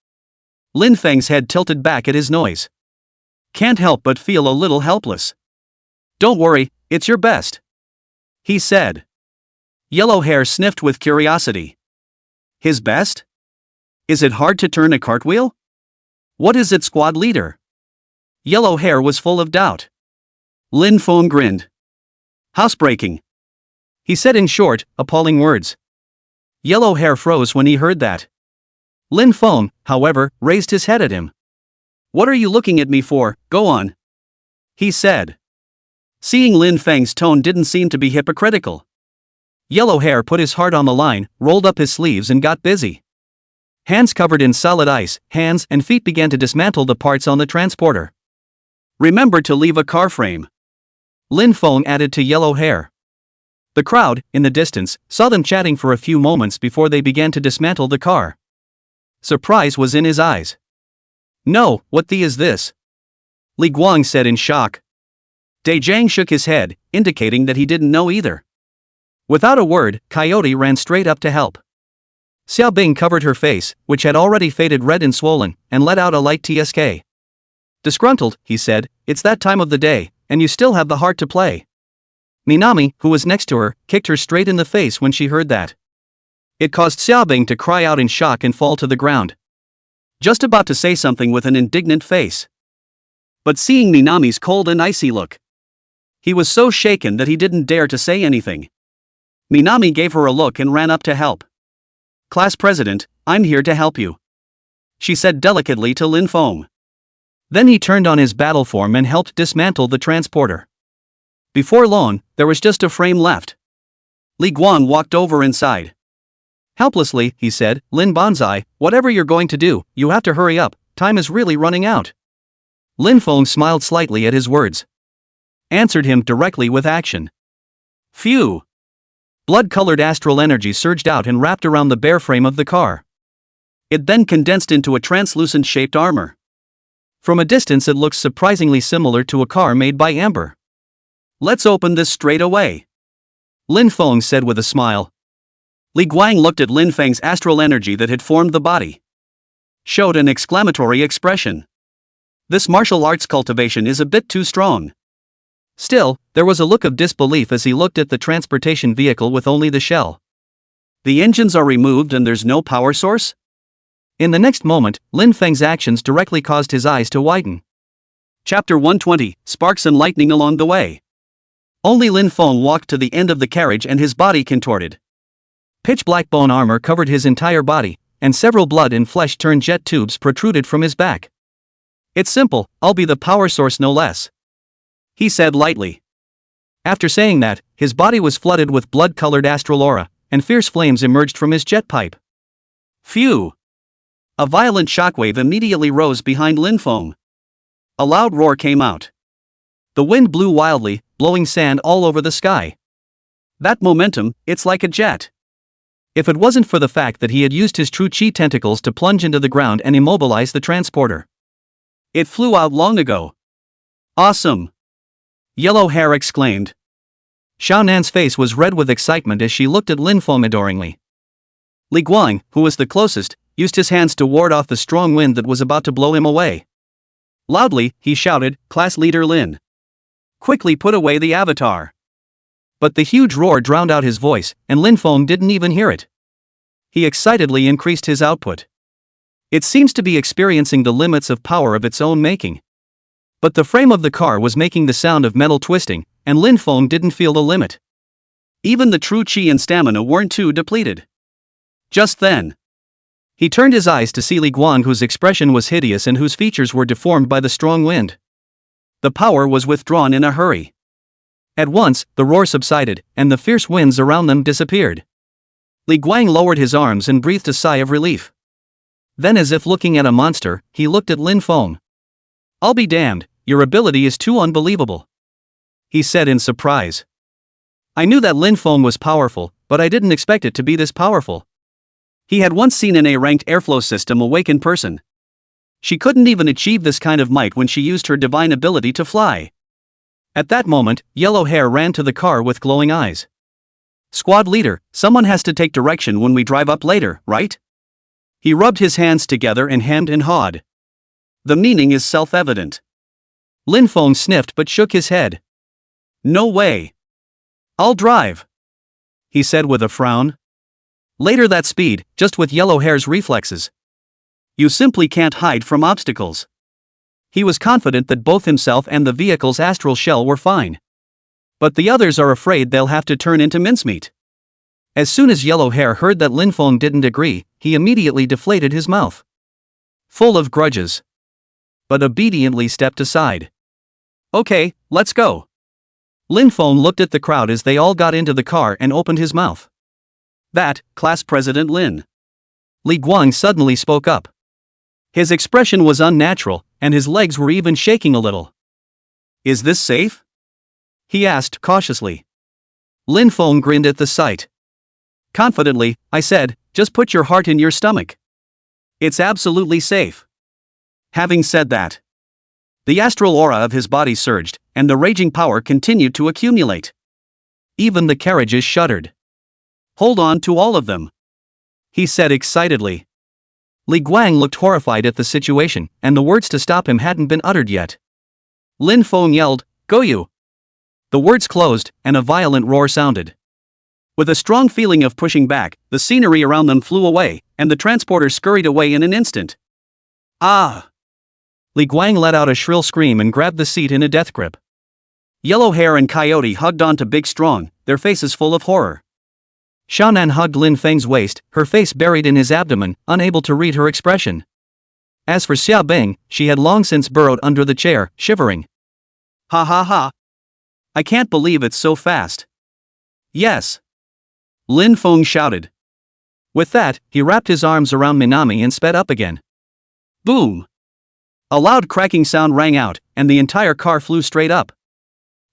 Lin Feng's head tilted back at his noise. Can't help but feel a little helpless. Don't worry, it's your best. He said. Yellow Hair sniffed with curiosity. His best? Is it hard to turn a cartwheel? What is it, squad leader? Yellow Hair was full of doubt. Lin Feng grinned. Housebreaking. He said in short, appalling words. Yellow Hair froze when he heard that. Lin Feng, however, raised his head at him. What are you looking at me for, go on. He said. Seeing Lin Feng's tone didn't seem to be hypocritical. Yellow Hair put his heart on the line, rolled up his sleeves and got busy. Hands covered in solid ice, hands and feet began to dismantle the parts on the transporter. Remember to leave a car frame. Lin Feng added to Yellow Hair. The crowd, in the distance, saw them chatting for a few moments before they began to dismantle the car. Surprise was in his eyes. No, what the is this? Li Guang said in shock. Dai Jiang shook his head, indicating that he didn't know either. Without a word, Coyote ran straight up to help. Xiao Bing covered her face, which had already faded red and swollen, and let out a light tsk. Disgruntled, he said, it's that time of the day, and you still have the heart to play. Minami, who was next to her, kicked her straight in the face when she heard that. It caused Xiaobing to cry out in shock and fall to the ground. just about to say something with an indignant face. But seeing Minami's cold and icy look, he was so shaken that he didn't dare to say anything. Minami gave her a look and ran up to help. "Class president, I'm here to help you," she said delicately to Lin Feng. Then he turned on his battle form and helped dismantle the transporter. Before long, there was just a frame left. Li Guang walked over inside. Helplessly, he said, "Lin Banzai, whatever you're going to do, you have to hurry up, time is really running out." Lin Feng smiled slightly at his words. Answered him directly with action. Phew! Blood-colored astral energy surged out and wrapped around the bare frame of the car. It then condensed into a translucent-shaped armor. From a distance it looks surprisingly similar to a car made by amber. "Let's open this straight away," Lin Feng said with a smile. Li Guang looked at Lin Feng's astral energy that had formed the body. Showed an exclamatory expression. This martial arts cultivation is a bit too strong. Still, there was a look of disbelief as he looked at the transportation vehicle with only the shell. The engines are removed and there's no power source? In the next moment, Lin Feng's actions directly caused his eyes to widen. Chapter 120, Sparks and Lightning along the way. Only Lin Feng walked to the end of the carriage and his body contorted. Pitch-black bone armor covered his entire body, and several blood and flesh-turned jet tubes protruded from his back. "It's simple, I'll be the power source no less," he said lightly. After saying that, his body was flooded with blood-colored astral aura, and fierce flames emerged from his jet pipe. Phew! A violent shockwave immediately rose behind Lin Feng. A loud roar came out. The wind blew wildly, blowing sand all over the sky. That momentum, it's like a jet. If it wasn't for the fact that he had used his true chi tentacles to plunge into the ground and immobilize the transporter. It flew out long ago. Awesome! Yellow Hair exclaimed. Xiaonan's face was red with excitement as she looked at Lin Feng adoringly. Li Guang, who was the closest, used his hands to ward off the strong wind that was about to blow him away. Loudly, he shouted, "Class Leader Lin! Quickly put away the avatar!" But the huge roar drowned out his voice, and Lin Feng didn't even hear it. He excitedly increased his output. It seems to be experiencing the limits of power of its own making. But the frame of the car was making the sound of metal twisting, and Lin Feng didn't feel the limit. Even the true chi and stamina weren't too depleted. Just then, he turned his eyes to see Li Guang, whose expression was hideous and whose features were deformed by the strong wind. The power was withdrawn in a hurry. At once, the roar subsided, and the fierce winds around them disappeared. Li Guang lowered his arms and breathed a sigh of relief. Then, as if looking at a monster, he looked at Lin Feng. "I'll be damned, your ability is too unbelievable," he said in surprise. I knew that Lin Feng was powerful, but I didn't expect it to be this powerful. He had once seen an A-ranked airflow system awake in person. She couldn't even achieve this kind of might when she used her divine ability to fly. At that moment, Yellow Hair ran to the car with glowing eyes. "Squad leader, someone has to take direction when we drive up later, right?" He rubbed his hands together and hemmed and hawed. The meaning is self-evident. Lin Feng sniffed but shook his head. "No way. I'll drive," he said with a frown. Later that speed, just with Yellow Hair's reflexes. You simply can't hide from obstacles. He was confident that both himself and the vehicle's astral shell were fine. But the others are afraid they'll have to turn into mincemeat. As soon as Yellow Hair heard that Lin Feng didn't agree, he immediately deflated his mouth. Full of grudges. But obediently stepped aside. "Okay, let's go." Lin Feng looked at the crowd as they all got into the car and opened his mouth. "That, Class President Lin." Li Guang suddenly spoke up. His expression was unnatural, and his legs were even shaking a little. "Is this safe?" he asked cautiously. Lin Feng grinned at the sight. Confidently, I said, "Just put your heart in your stomach. It's absolutely safe." Having said that, the astral aura of his body surged, and the raging power continued to accumulate. Even the carriages shuddered. "Hold on to all of them," he said excitedly. Li Guang looked horrified at the situation, and the words to stop him hadn't been uttered yet. Lin Feng yelled, "Go you!" The words closed, and a violent roar sounded. With a strong feeling of pushing back, the scenery around them flew away, and the transporter scurried away in an instant. Ah! Li Guang let out a shrill scream and grabbed the seat in a death grip. Yellow Hair and Coyote hugged onto Big Strong, their faces full of horror. Xiaonan hugged Lin Feng's waist, her face buried in his abdomen, unable to read her expression. As for Xia Bing, she had long since burrowed under the chair, shivering. Ha ha ha! I can't believe it's so fast. Yes! Lin Feng shouted. With that, he wrapped his arms around Minami and sped up again. Boom! A loud cracking sound rang out, and the entire car flew straight up.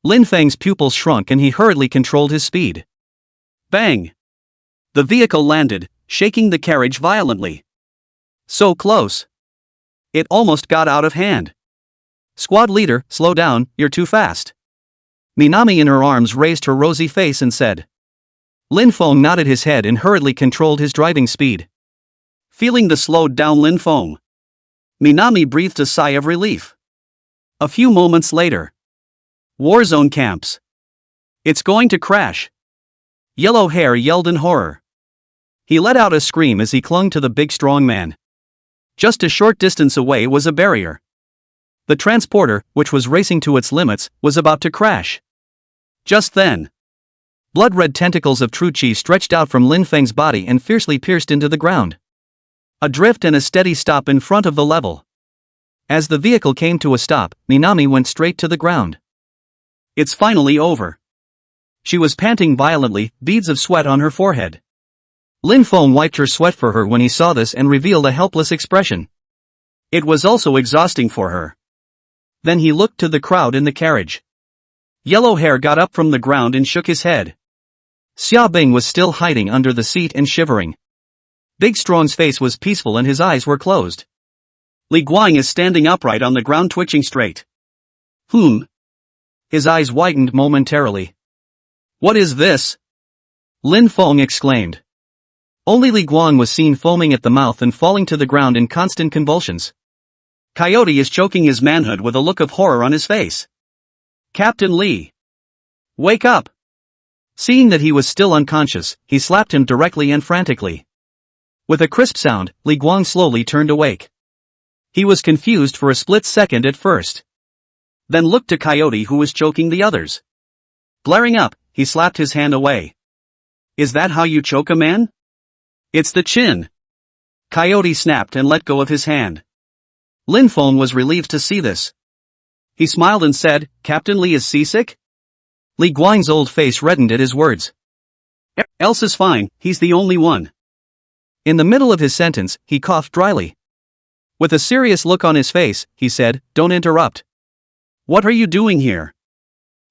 Lin Feng's pupils shrunk and he hurriedly controlled his speed. Bang! The vehicle landed, shaking the carriage violently. So close. It almost got out of hand. Squad leader, slow down, you're too fast. Minami in her arms raised her rosy face and said. Lin Feng nodded his head and hurriedly controlled his driving speed. Feeling the slowed down Lin Feng, Minami breathed a sigh of relief. A few moments later. Warzone camps. It's going to crash. Yellow Hair yelled in horror. He let out a scream as he clung to the big strong man. Just a short distance away was a barrier. The transporter, which was racing to its limits, was about to crash. Just then, blood-red tentacles of true chi stretched out from Lin Feng's body and fiercely pierced into the ground. A drift and a steady stop in front of the level. As the vehicle came to a stop, Minami went straight to the ground. It's finally over. She was panting violently, beads of sweat on her forehead. Lin Feng wiped her sweat for her when he saw this and revealed a helpless expression. It was also exhausting for her. Then he looked to the crowd in the carriage. Yellow Hair got up from the ground and shook his head. Xia Bing was still hiding under the seat and shivering. Big Strong's face was peaceful and his eyes were closed. Li Guang is standing upright on the ground, twitching straight. His eyes widened momentarily. What is this? Lin Feng exclaimed. Only Li Guang was seen foaming at the mouth and falling to the ground in constant convulsions. Coyote is choking his manhood with a look of horror on his face. Captain Li! Wake up! Seeing that he was still unconscious, he slapped him directly and frantically. With a crisp sound, Li Guang slowly turned awake. He was confused for a split second at first. Then looked to Coyote, who was choking the others. Glaring up, he slapped his hand away. Is that how you choke a man? It's the chin. Coyote snapped and let go of his hand. Lin Feng was relieved to see this. He smiled and said, Captain Li is seasick? Li Guang's old face reddened at his words. Else is fine, he's the only one. In the middle of his sentence, he coughed dryly. With a serious look on his face, he said, Don't interrupt. What are you doing here?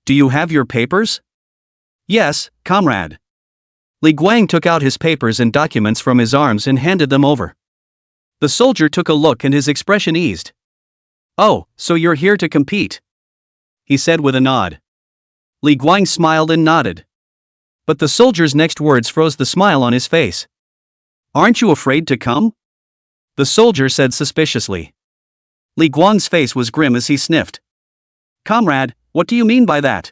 Do you have your papers? Yes, comrade. Li Guang took out his papers and documents from his arms and handed them over. The soldier took a look and his expression eased. Oh, so you're here to compete? He said with a nod. Li Guang smiled and nodded. But the soldier's next words froze the smile on his face. Aren't you afraid to come? The soldier said suspiciously. Li Guang's face was grim as he sniffed. Comrade, what do you mean by that?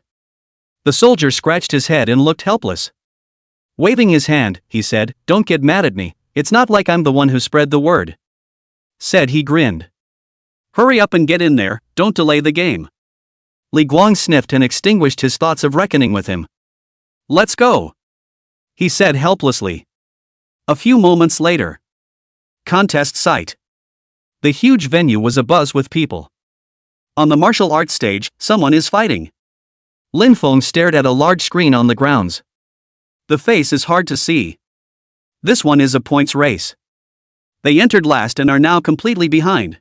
The soldier scratched his head and looked helpless. Waving his hand, he said, Don't get mad at me, it's not like I'm the one who spread the word. Said he grinned. Hurry up and get in there, don't delay the game. Li Guang sniffed and extinguished his thoughts of reckoning with him. Let's go, he said helplessly. A few moments later. Contest site. The huge venue was abuzz with people. On the martial arts stage, someone is fighting. Lin Feng stared at a large screen on the grounds. The face is hard to see. This one is a points race. They entered last and are now completely behind.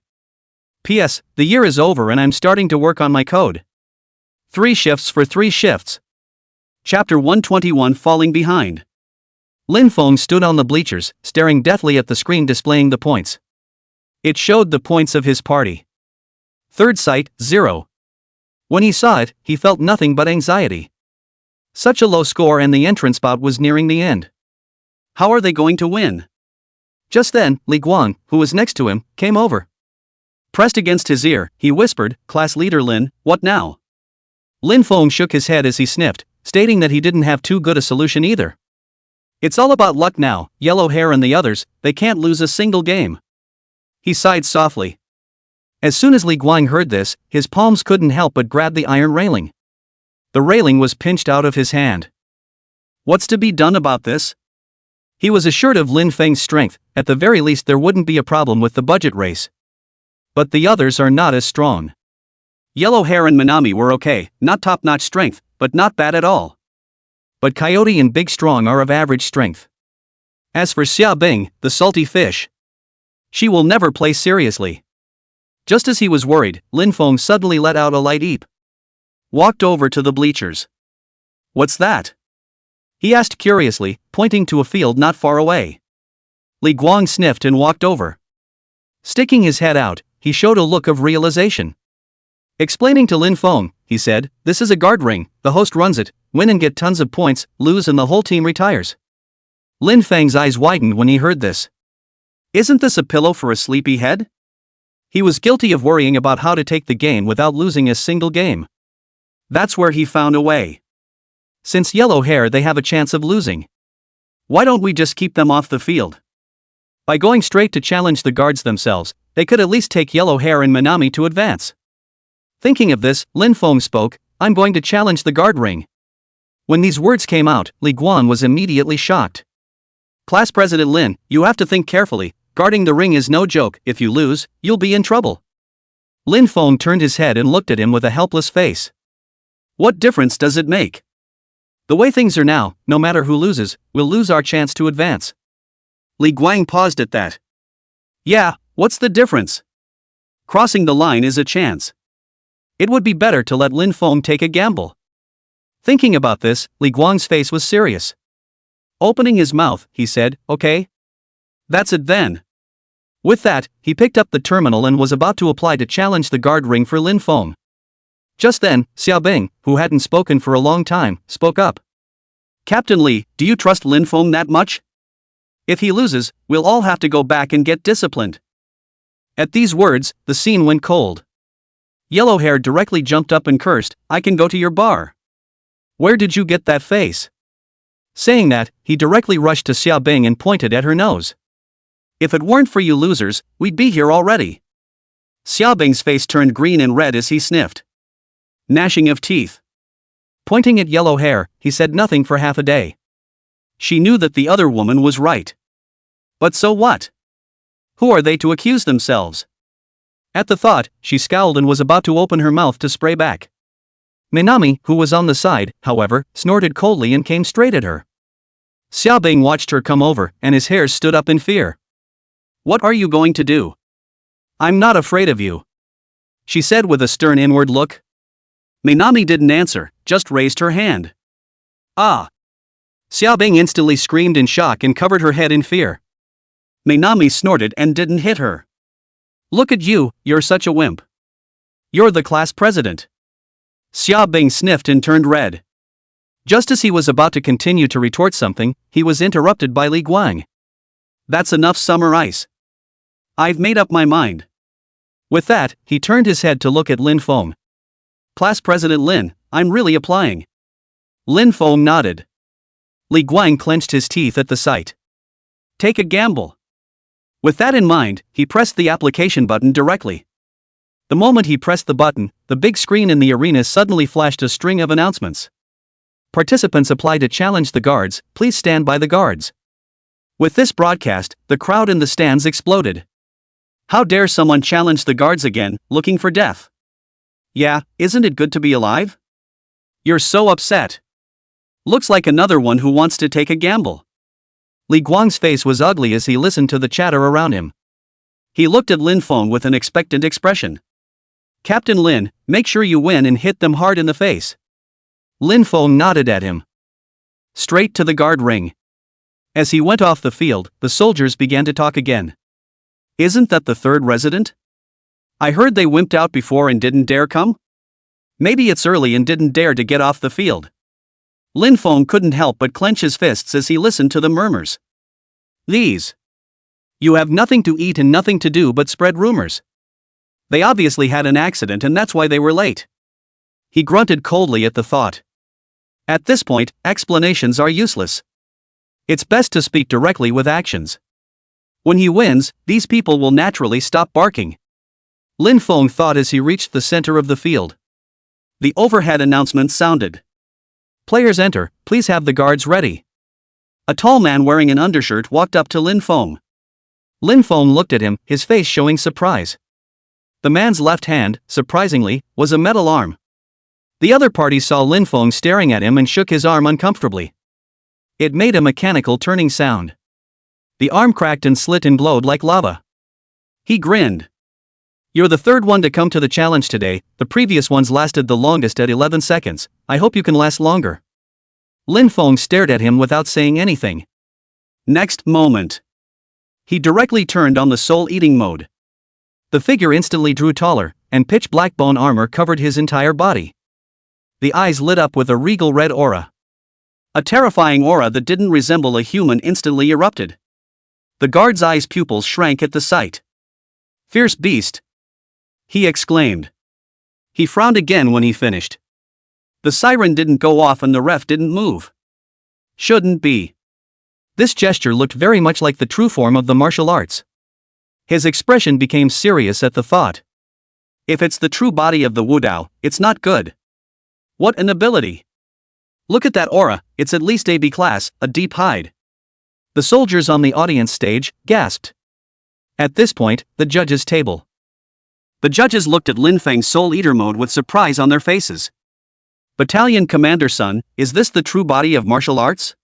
P.S. The year is over and I'm starting to work on my code. 3 shifts for 3 shifts. Chapter 121, Falling Behind. Lin Feng stood on the bleachers, staring deathly at the screen displaying the points. It showed the points of his party. Third sight, 0. When he saw it, he felt nothing but anxiety. Such a low score and the entrance bout was nearing the end. How are they going to win? Just then, Li Guang, who was next to him, came over. Pressed against his ear, he whispered, Class Leader Lin, what now? Lin Feng shook his head as he sniffed, stating that he didn't have too good a solution either. It's all about luck now, Yellow Hair and the others, they can't lose a single game. He sighed softly. As soon as Li Guang heard this, his palms couldn't help but grab the iron railing. The railing was pinched out of his hand. What's to be done about this? He was assured of Lin Feng's strength, at the very least there wouldn't be a problem with the budget race. But the others are not as strong. Yellow Hair and Minami were okay, not top-notch strength, but not bad at all. But Coyote and Big Strong are of average strength. As for Xia Bing, the salty fish, she will never play seriously. Just as he was worried, Lin Feng suddenly let out a light eep. Walked over to the bleachers. What's that? He asked curiously, pointing to a field not far away. Li Guang sniffed and walked over. Sticking his head out, he showed a look of realization. Explaining to Lin Feng, he said, "This is a guard ring, the host runs it, win and get tons of points, lose and the whole team retires." Lin Feng's eyes widened when he heard this. Isn't this a pillow for a sleepy head? He was guilty of worrying about how to take the game without losing a single game. That's where he found a way. Since Yellow Hair they have a chance of losing. Why don't we just keep them off the field? By going straight to challenge the guards themselves, they could at least take Yellow Hair and Minami to advance. Thinking of this, Lin Feng spoke, "I'm going to challenge the guard ring." When these words came out, Li Guan was immediately shocked. Class President Lin, you have to think carefully, guarding the ring is no joke, if you lose, you'll be in trouble. Lin Feng turned his head and looked at him with a helpless face. What difference does it make? The way things are now, no matter who loses, we'll lose our chance to advance. Li Guang paused at that. Yeah, what's the difference? Crossing the line is a chance. It would be better to let Lin Feng take a gamble. Thinking about this, Li Guang's face was serious. Opening his mouth, he said, "Okay. That's it then." With that, he picked up the terminal and was about to apply to challenge the guard ring for Lin Feng. Just then, Xiaobing, who hadn't spoken for a long time, spoke up. "Captain Li, do you trust Lin Feng that much? If he loses, we'll all have to go back and get disciplined." At these words, the scene went cold. Yellow Hair directly jumped up and cursed, "I can go to your bar. Where did you get that face?" Saying that, he directly rushed to Xiaobing and pointed at her nose. "If it weren't for you losers, we'd be here already." Xiaobing's face turned green and red as he sniffed. Gnashing of teeth. Pointing at Yellow Hair, he said nothing for half a day. She knew that the other woman was right. But so what? Who are they to accuse themselves? At the thought, she scowled and was about to open her mouth to spray back. Minami, who was on the side, however, snorted coldly and came straight at her. Xiaobing watched her come over, and his hairs stood up in fear. "What are you going to do?" "I'm not afraid of you," she said with a stern inward look. Minami didn't answer, just raised her hand. "Ah!" Xiaobing instantly screamed in shock and covered her head in fear. Minami snorted and didn't hit her. "Look at you, you're such a wimp. You're the class president." Xiaobing sniffed and turned red. Just as he was about to continue to retort something, he was interrupted by Li Guang. "That's enough summer ice. I've made up my mind." With that, he turned his head to look at Lin Feng. "Class President Lin, I'm really applying." Lin Feng nodded. Li Guang clenched his teeth at the sight. "Take a gamble." With that in mind, he pressed the application button directly. The moment he pressed the button, the big screen in the arena suddenly flashed a string of announcements. Participants apply to challenge the guards, please stand by the guards. With this broadcast, the crowd in the stands exploded. How dare someone challenge the guards again, looking for death? Yeah, isn't it good to be alive? You're so upset. Looks like another one who wants to take a gamble. Li Guang's face was ugly as he listened to the chatter around him. He looked at Lin Feng with an expectant expression. "Captain Lin, make sure you win and hit them hard in the face." Lin Feng nodded at him. Straight to the guard ring. As he went off the field, the soldiers began to talk again. "Isn't that the third resident? I heard they wimped out before and didn't dare come? Maybe it's early and didn't dare to get off the field." Lin Feng couldn't help but clench his fists as he listened to the murmurs. "These. You have nothing to eat and nothing to do but spread rumors. They obviously had an accident and that's why they were late." He grunted coldly at the thought. At this point, explanations are useless. It's best to speak directly with actions. When he wins, these people will naturally stop barking. Lin Feng thought as he reached the center of the field. The overhead announcement sounded. Players enter, please have the guards ready. A tall man wearing an undershirt walked up to Lin Feng. Lin Feng looked at him, his face showing surprise. The man's left hand, surprisingly, was a metal arm. The other party saw Lin Feng staring at him and shook his arm uncomfortably. It made a mechanical turning sound. The arm cracked and slit and glowed like lava. He grinned. You're the third one to come to the challenge today, the previous ones lasted the longest at 11 seconds, I hope you can last longer. Lin Feng stared at him without saying anything. Next moment. He directly turned on the soul-eating mode. The figure instantly drew taller, and pitch black bone armor covered his entire body. The eyes lit up with a regal red aura. A terrifying aura that didn't resemble a human instantly erupted. The guard's eyes' pupils shrank at the sight. Fierce beast! He exclaimed. He frowned again when he finished. The siren didn't go off and the ref didn't move. Shouldn't be. This gesture looked very much like the true form of the martial arts. His expression became serious at the thought. If it's the true body of the Wudao, it's not good. What an ability! Look at that aura, it's at least AB class, a deep hide. The soldiers on the audience stage gasped. At this point, the judges' table. The judges looked at Lin Feng's Soul Eater mode with surprise on their faces. Battalion Commander Sun, is this the true body of martial arts?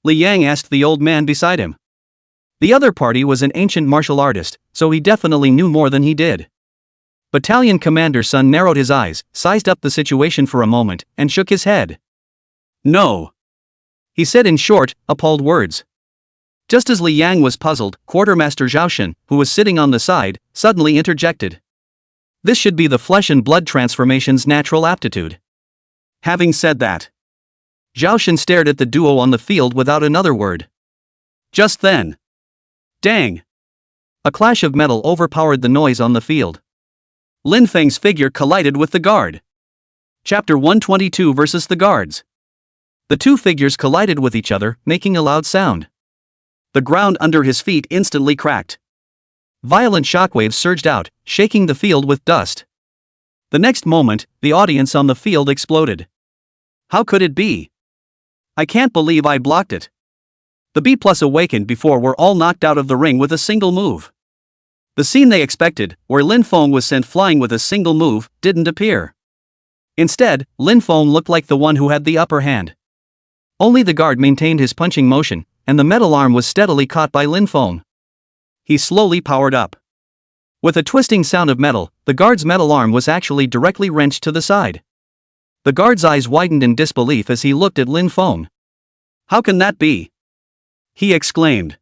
Li Yang asked the old man beside him. The other party was an ancient martial artist, so he definitely knew more than he did. Battalion Commander Sun narrowed his eyes, sized up the situation for a moment, and shook his head. No. He said in short, appalled words. Just as Li Yang was puzzled, Quartermaster Zhaoshan, who was sitting on the side, suddenly interjected. This should be the flesh and blood transformation's natural aptitude. Having said that, Zhaoshan stared at the duo on the field without another word. Just then. Dang! A clash of metal overpowered the noise on the field. Lin Feng's figure collided with the guard. Chapter 122 versus the guards. The two figures collided with each other, making a loud sound. The ground under his feet instantly cracked. Violent shockwaves surged out, shaking the field with dust. The next moment, the audience on the field exploded. How could it be? I can't believe I blocked it. The B+ awakened before were all knocked out of the ring with a single move. The scene they expected, where Lin Feng was sent flying with a single move, didn't appear. Instead, Lin Feng looked like the one who had the upper hand. Only the guard maintained his punching motion, and the metal arm was steadily caught by Lin Feng. He slowly powered up. With a twisting sound of metal, the guard's metal arm was actually directly wrenched to the side. The guard's eyes widened in disbelief as he looked at Lin Feng. How can that be? He exclaimed.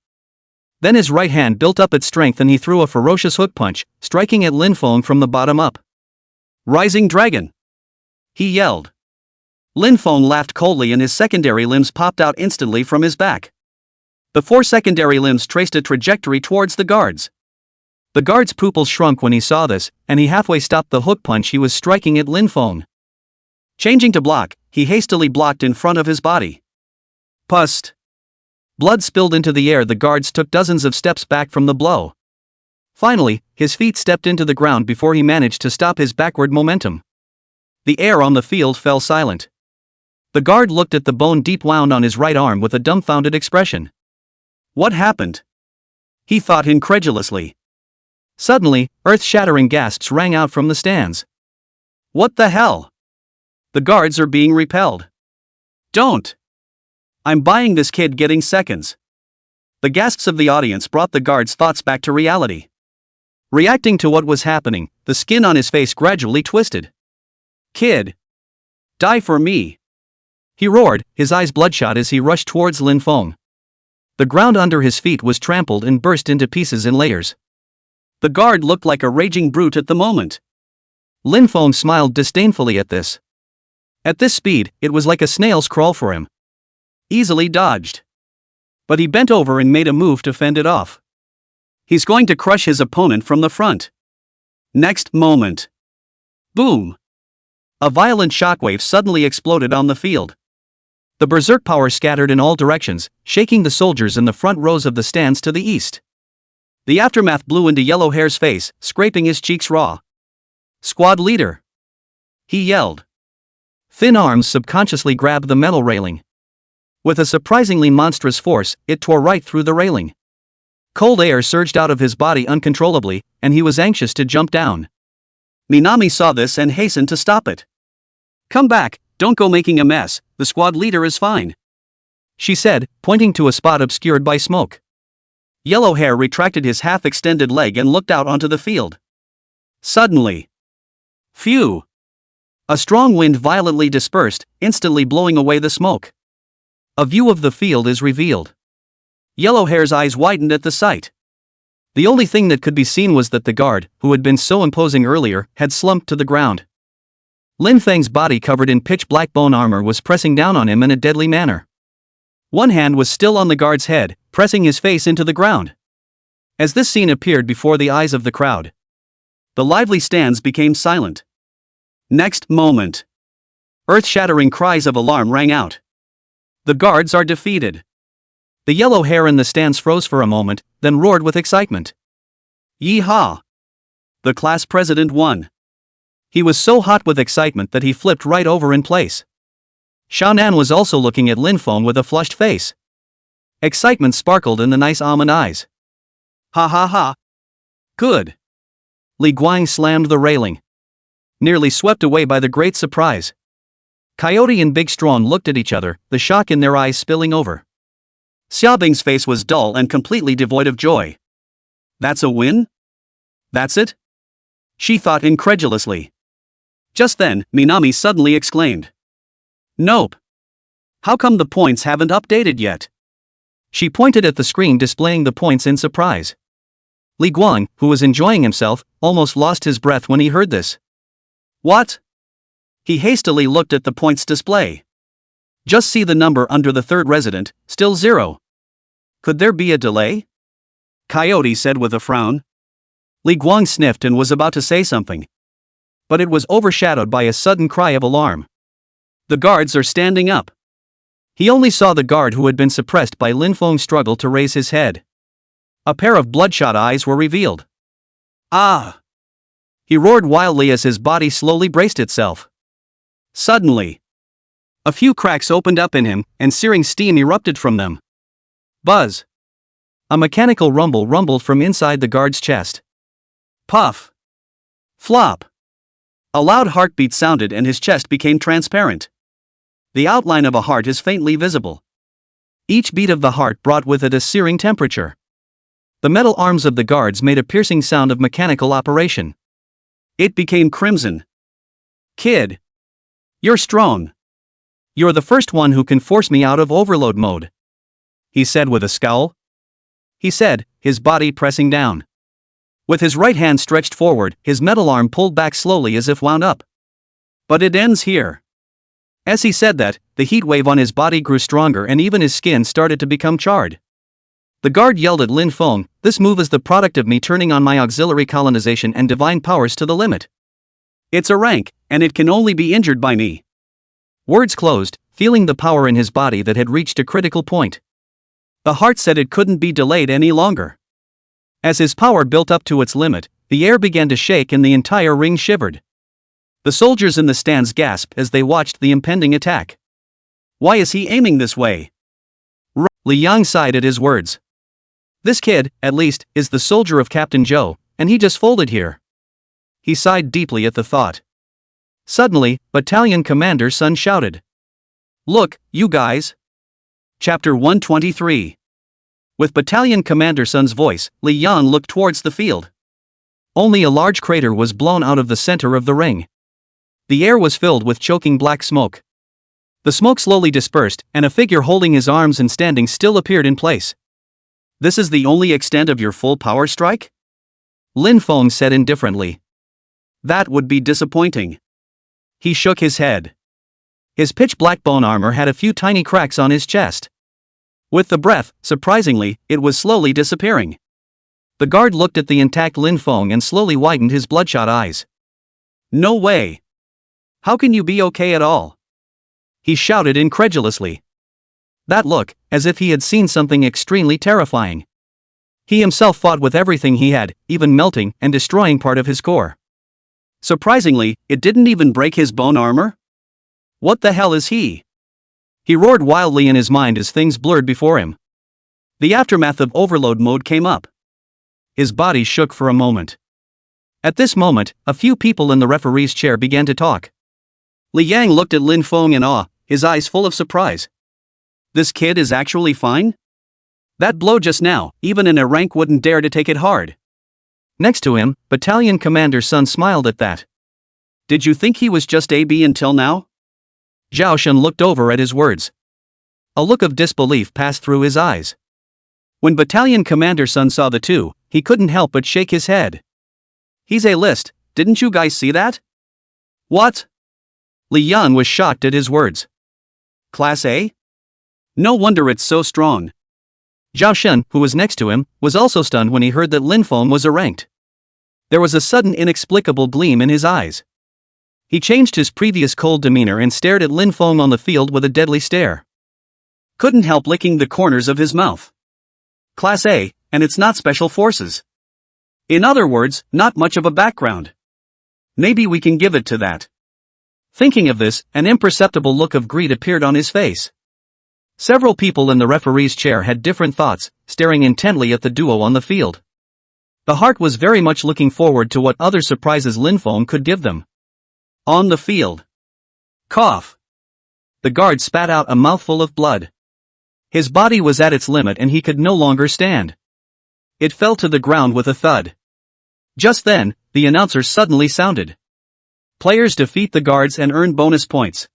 Then his right hand built up its strength and he threw a ferocious hook punch, striking at Lin Feng from the bottom up. Rising Dragon! He yelled. Lin Feng laughed coldly and his secondary limbs popped out instantly from his back. The four secondary limbs traced a trajectory towards the guards. The guard's pupils shrunk when he saw this, and he halfway stopped the hook punch he was striking at Lin Feng. Changing to block, he hastily blocked in front of his body. Pust! Blood spilled into the air. The guards took dozens of steps back from the blow. Finally, his feet stepped into the ground before he managed to stop his backward momentum. The air on the field fell silent. The guard looked at the bone deep wound on his right arm with a dumbfounded expression. What happened? He thought incredulously. Suddenly, earth-shattering gasps rang out from the stands. What the hell? The guards are being repelled. Don't! I'm buying this kid getting seconds. The gasps of the audience brought the guard's thoughts back to reality. Reacting to what was happening, the skin on his face gradually twisted. Kid! Die for me! He roared, his eyes bloodshot as he rushed towards Lin Feng. The ground under his feet was trampled and burst into pieces in layers. The guard looked like a raging brute at the moment. Lin Feng smiled disdainfully at this. At this speed, it was like a snail's crawl for him. Easily dodged. But he bent over and made a move to fend it off. He's going to crush his opponent from the front. Next moment. Boom! A violent shockwave suddenly exploded on the field. The berserk power scattered in all directions, shaking the soldiers in the front rows of the stands to the east. The aftermath blew into Yellow Hair's face, scraping his cheeks raw. "Squad leader!" he yelled. Thin arms subconsciously grabbed the metal railing. With a surprisingly monstrous force, it tore right through the railing. Cold air surged out of his body uncontrollably, and he was anxious to jump down. Minami saw this and hastened to stop it. "Come back, don't go making a mess, the squad leader is fine," she said, pointing to a spot obscured by smoke. Yellow Hair retracted his half-extended leg and looked out onto the field. Suddenly, phew! A strong wind violently dispersed, instantly blowing away the smoke. A view of the field is revealed. Yellow Hair's eyes widened at the sight. The only thing that could be seen was that the guard, who had been so imposing earlier, had slumped to the ground. Lin Feng's body covered in pitch-black bone armor was pressing down on him in a deadly manner. One hand was still on the guard's head, pressing his face into the ground. As this scene appeared before the eyes of the crowd, the lively stands became silent. Next moment, earth-shattering cries of alarm rang out. The guards are defeated. The Yellow Hair in the stands froze for a moment, then roared with excitement. "Yee-haw! The class president won!" He was so hot with excitement that he flipped right over in place. Xiaonan was also looking at Lin Feng with a flushed face. Excitement sparkled in the nice almond eyes. "Ha ha ha! Good!" Li Guang slammed the railing. Nearly swept away by the great surprise. Coyote and Big Strong looked at each other, the shock in their eyes spilling over. Xiaobing's face was dull and completely devoid of joy. "That's a win? That's it?" she thought incredulously. Just then, Minami suddenly exclaimed. "Nope. How come the points haven't updated yet?" She pointed at the screen displaying the points in surprise. Li Guang, who was enjoying himself, almost lost his breath when he heard this. "What?" He hastily looked at the points display. "Just see the number under the third resident, still 0. Could there be a delay?" Coyote said with a frown. Li Guang sniffed and was about to say something. But it was overshadowed by a sudden cry of alarm. "The guards are standing up." He only saw the guard who had been suppressed by Lin Feng's struggle to raise his head. A pair of bloodshot eyes were revealed. "Ah!" He roared wildly as his body slowly braced itself. Suddenly, a few cracks opened up in him, and searing steam erupted from them. Buzz! A mechanical rumble rumbled from inside the guard's chest. Puff! Flop! A loud heartbeat sounded and his chest became transparent. The outline of a heart is faintly visible. Each beat of the heart brought with it a searing temperature. The metal arms of the guards made a piercing sound of mechanical operation. It became crimson. "Kid! You're strong. You're the first one who can force me out of overload mode," he said with a scowl. He said, his body pressing down. With his right hand stretched forward, his metal arm pulled back slowly as if wound up. "But it ends here." As he said that, the heat wave on his body grew stronger and even his skin started to become charred. The guard yelled at Lin Feng, "This move is the product of me turning on my auxiliary colonization and divine powers to the limit. It's a rank, and it can only be injured by me." Words closed, feeling the power in his body that had reached a critical point. The heart said it couldn't be delayed any longer. As his power built up to its limit, the air began to shake and the entire ring shivered. The soldiers in the stands gasped as they watched the impending attack. "Why is he aiming this way?" Li Yang sighed at his words. "This kid, at least, is the soldier of Captain Zhou, and he just folded here." He sighed deeply at the thought. Suddenly, Battalion Commander Sun shouted. "Look, you guys!" Chapter 123. With Battalion Commander Sun's voice, Li Yan looked towards the field. Only a large crater was blown out of the center of the ring. The air was filled with choking black smoke. The smoke slowly dispersed, and a figure holding his arms and standing still appeared in place. "This is the only extent of your full power strike?" Lin Feng said indifferently. "That would be disappointing." He shook his head. His pitch-black bone armor had a few tiny cracks on his chest. With the breath, surprisingly, it was slowly disappearing. The guard looked at the intact Lin Feng and slowly widened his bloodshot eyes. "No way! How can you be okay at all?" he shouted incredulously. That look, as if he had seen something extremely terrifying. He himself fought with everything he had, even melting and destroying part of his core. Surprisingly, it didn't even break his bone armor? What the hell is he? He roared wildly in his mind as things blurred before him. The aftermath of overload mode came up. His body shook for a moment. At this moment, a few people in the referee's chair began to talk. Li Yang looked at Lin Feng in awe, his eyes full of surprise. This kid is actually fine? That blow just now, even an A rank wouldn't dare to take it hard. Next to him, Battalion Commander Sun smiled at that. Did you think he was just AB until now? Zhao Shun looked over at his words. A look of disbelief passed through his eyes. When Battalion Commander Sun saw the two, he couldn't help but shake his head. He's A-list, didn't you guys see that? What? Li Yan was shocked at his words. Class A? No wonder it's so strong. Zhao Shun, who was next to him, was also stunned when he heard that Lin Feng was A-ranked. There was a sudden inexplicable gleam in his eyes. He changed his previous cold demeanor and stared at Lin Feng on the field with a deadly stare. Couldn't help licking the corners of his mouth. Class A, and it's not special forces. In other words, not much of a background. Maybe we can give it to that. Thinking of this, an imperceptible look of greed appeared on his face. Several people in the referee's chair had different thoughts, staring intently at the duo on the field. The heart was very much looking forward to what other surprises Lin Feng could give them. On the field. Cough. The guard spat out a mouthful of blood. His body was at its limit and he could no longer stand. It fell to the ground with a thud. Just then, the announcer suddenly sounded. Players defeat the guards and earn bonus points.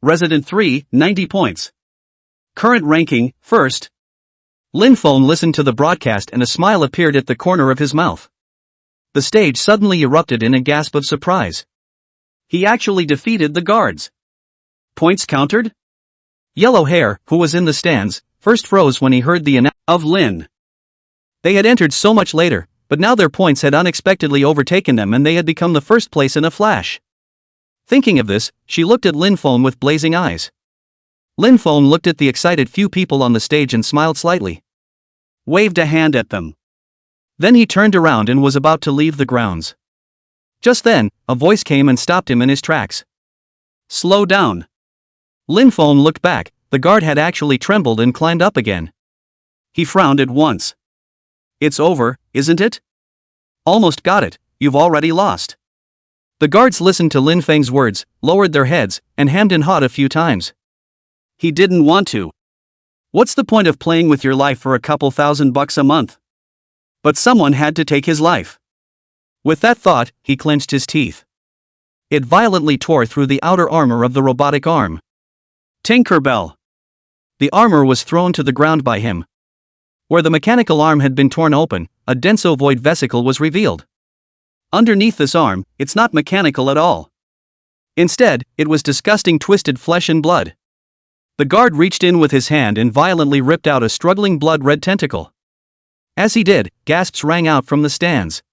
Resident 3, 90 points. Current ranking, first. Lin Feng listened to the broadcast and a smile appeared at the corner of his mouth. The stage suddenly erupted in a gasp of surprise. He actually defeated the guards. Points countered? Yellow Hair, who was in the stands, first froze when he heard the announcement of Lin. They had entered so much later, but now their points had unexpectedly overtaken them and they had become the first place in a flash. Thinking of this, she looked at Lin Feng with blazing eyes. Lin Feng looked at the excited few people on the stage and smiled slightly. Waved a hand at them. Then he turned around and was about to leave the grounds. Just then, a voice came and stopped him in his tracks. Slow down. Lin Feng looked back, the guard had actually trembled and climbed up again. He frowned at once. It's over, isn't it? Almost got it, you've already lost. The guards listened to Lin Feng's words, lowered their heads, and hemmed and hawed a few times. He didn't want to. What's the point of playing with your life for a couple $1,000 a month? But someone had to take his life. With that thought, he clenched his teeth. It violently tore through the outer armor of the robotic arm. Tinkerbell. The armor was thrown to the ground by him. Where the mechanical arm had been torn open, a denso void vesicle was revealed. Underneath this arm, it's not mechanical at all. Instead, it was disgusting twisted flesh and blood. The guard reached in with his hand and violently ripped out a struggling blood-red tentacle. As he did, gasps rang out from the stands.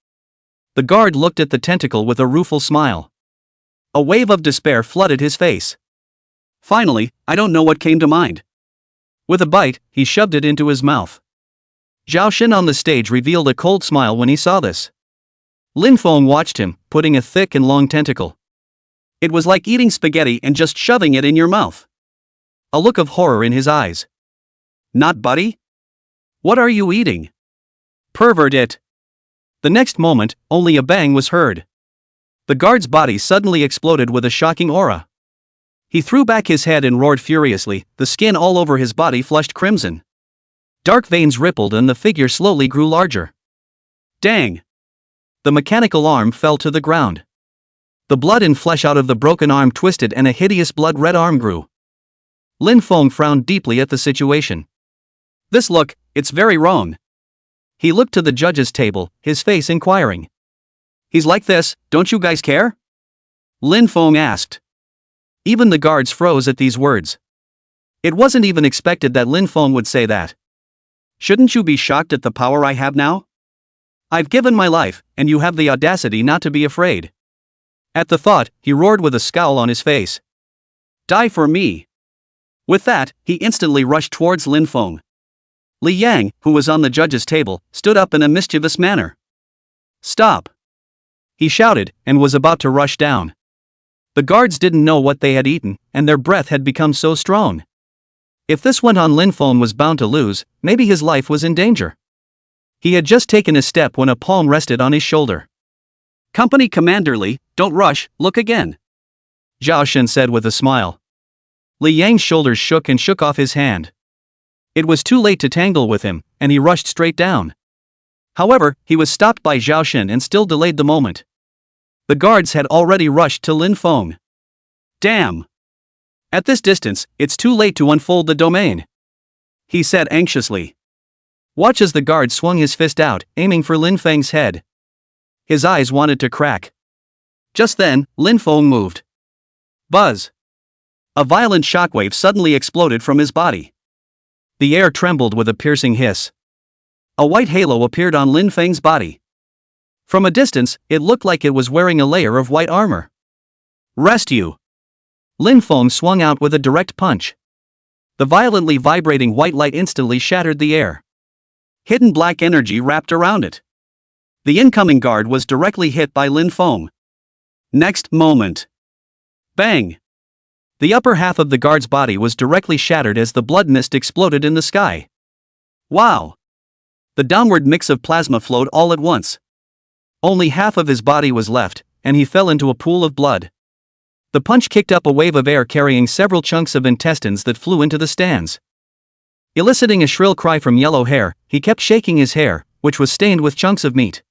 The guard looked at the tentacle with a rueful smile. A wave of despair flooded his face. Finally, I don't know what came to mind. With a bite, he shoved it into his mouth. Zhao Xin on the stage revealed a cold smile when he saw this. Lin Feng watched him, putting a thick and long tentacle. It was like eating spaghetti and just shoving it in your mouth. A look of horror in his eyes. Not buddy? What are you eating? Pervert it. The next moment, only a bang was heard. The guard's body suddenly exploded with a shocking aura. He threw back his head and roared furiously, the skin all over his body flushed crimson. Dark veins rippled and the figure slowly grew larger. Dang! The mechanical arm fell to the ground. The blood and flesh out of the broken arm twisted and a hideous blood-red arm grew. Lin Feng frowned deeply at the situation. This look, it's very wrong. He looked to the judges' table, his face inquiring. He's like this, don't you guys care? Lin Feng asked. Even the guards froze at these words. It wasn't even expected that Lin Feng would say that. Shouldn't you be shocked at the power I have now? I've given my life, and you have the audacity not to be afraid. At the thought, he roared with a scowl on his face. Die for me. With that, he instantly rushed towards Lin Feng. Li Yang, who was on the judge's table, stood up in a mischievous manner. "Stop!" he shouted, and was about to rush down. The guards didn't know what they had eaten, and their breath had become so strong. If this went on, Lin Feng was bound to lose. Maybe his life was in danger. He had just taken a step when a palm rested on his shoulder. "Company Commander Li, don't rush, look again," Zhao Shen said with a smile. Li Yang's shoulders shook and shook off his hand. It was too late to tangle with him, and he rushed straight down. However, he was stopped by Zhao Shen and still delayed the moment. The guards had already rushed to Lin Feng. "Damn! At this distance, it's too late to unfold the domain," he said anxiously. Watch as the guard swung his fist out, aiming for Lin Feng's head. His eyes wanted to crack. Just then, Lin Feng moved. Buzz! A violent shockwave suddenly exploded from his body. The air trembled with a piercing hiss. A white halo appeared on Lin Feng's body. From a distance, it looked like it was wearing a layer of white armor. "Rest you!" Lin Feng swung out with a direct punch. The violently vibrating white light instantly shattered the air. Hidden black energy wrapped around it. The incoming guard was directly hit by Lin Feng. Next moment. Bang! The upper half of the guard's body was directly shattered as the blood mist exploded in the sky. Wow! The downward mix of plasma flowed all at once. Only half of his body was left, and he fell into a pool of blood. The punch kicked up a wave of air carrying several chunks of intestines that flew into the stands. Eliciting a shrill cry from Yellow Hair, he kept shaking his hair, which was stained with chunks of meat.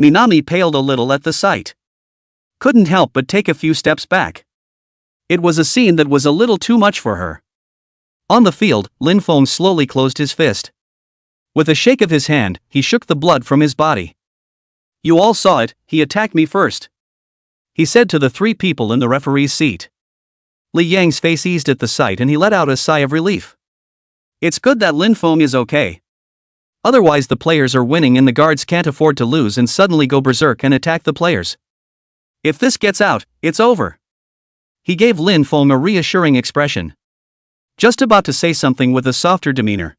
Minami paled a little at the sight. Couldn't help but take a few steps back. It was a scene that was a little too much for her. On the field, Lin Feng slowly closed his fist. With a shake of his hand, he shook the blood from his body. "You all saw it, he attacked me first," he said to the three people in the referee's seat. Li Yang's face eased at the sight and he let out a sigh of relief. It's good that Lin Feng is okay. Otherwise the players are winning and the guards can't afford to lose and suddenly go berserk and attack the players. If this gets out, it's over. He gave Lin Feng a reassuring expression. Just about to say something with a softer demeanor.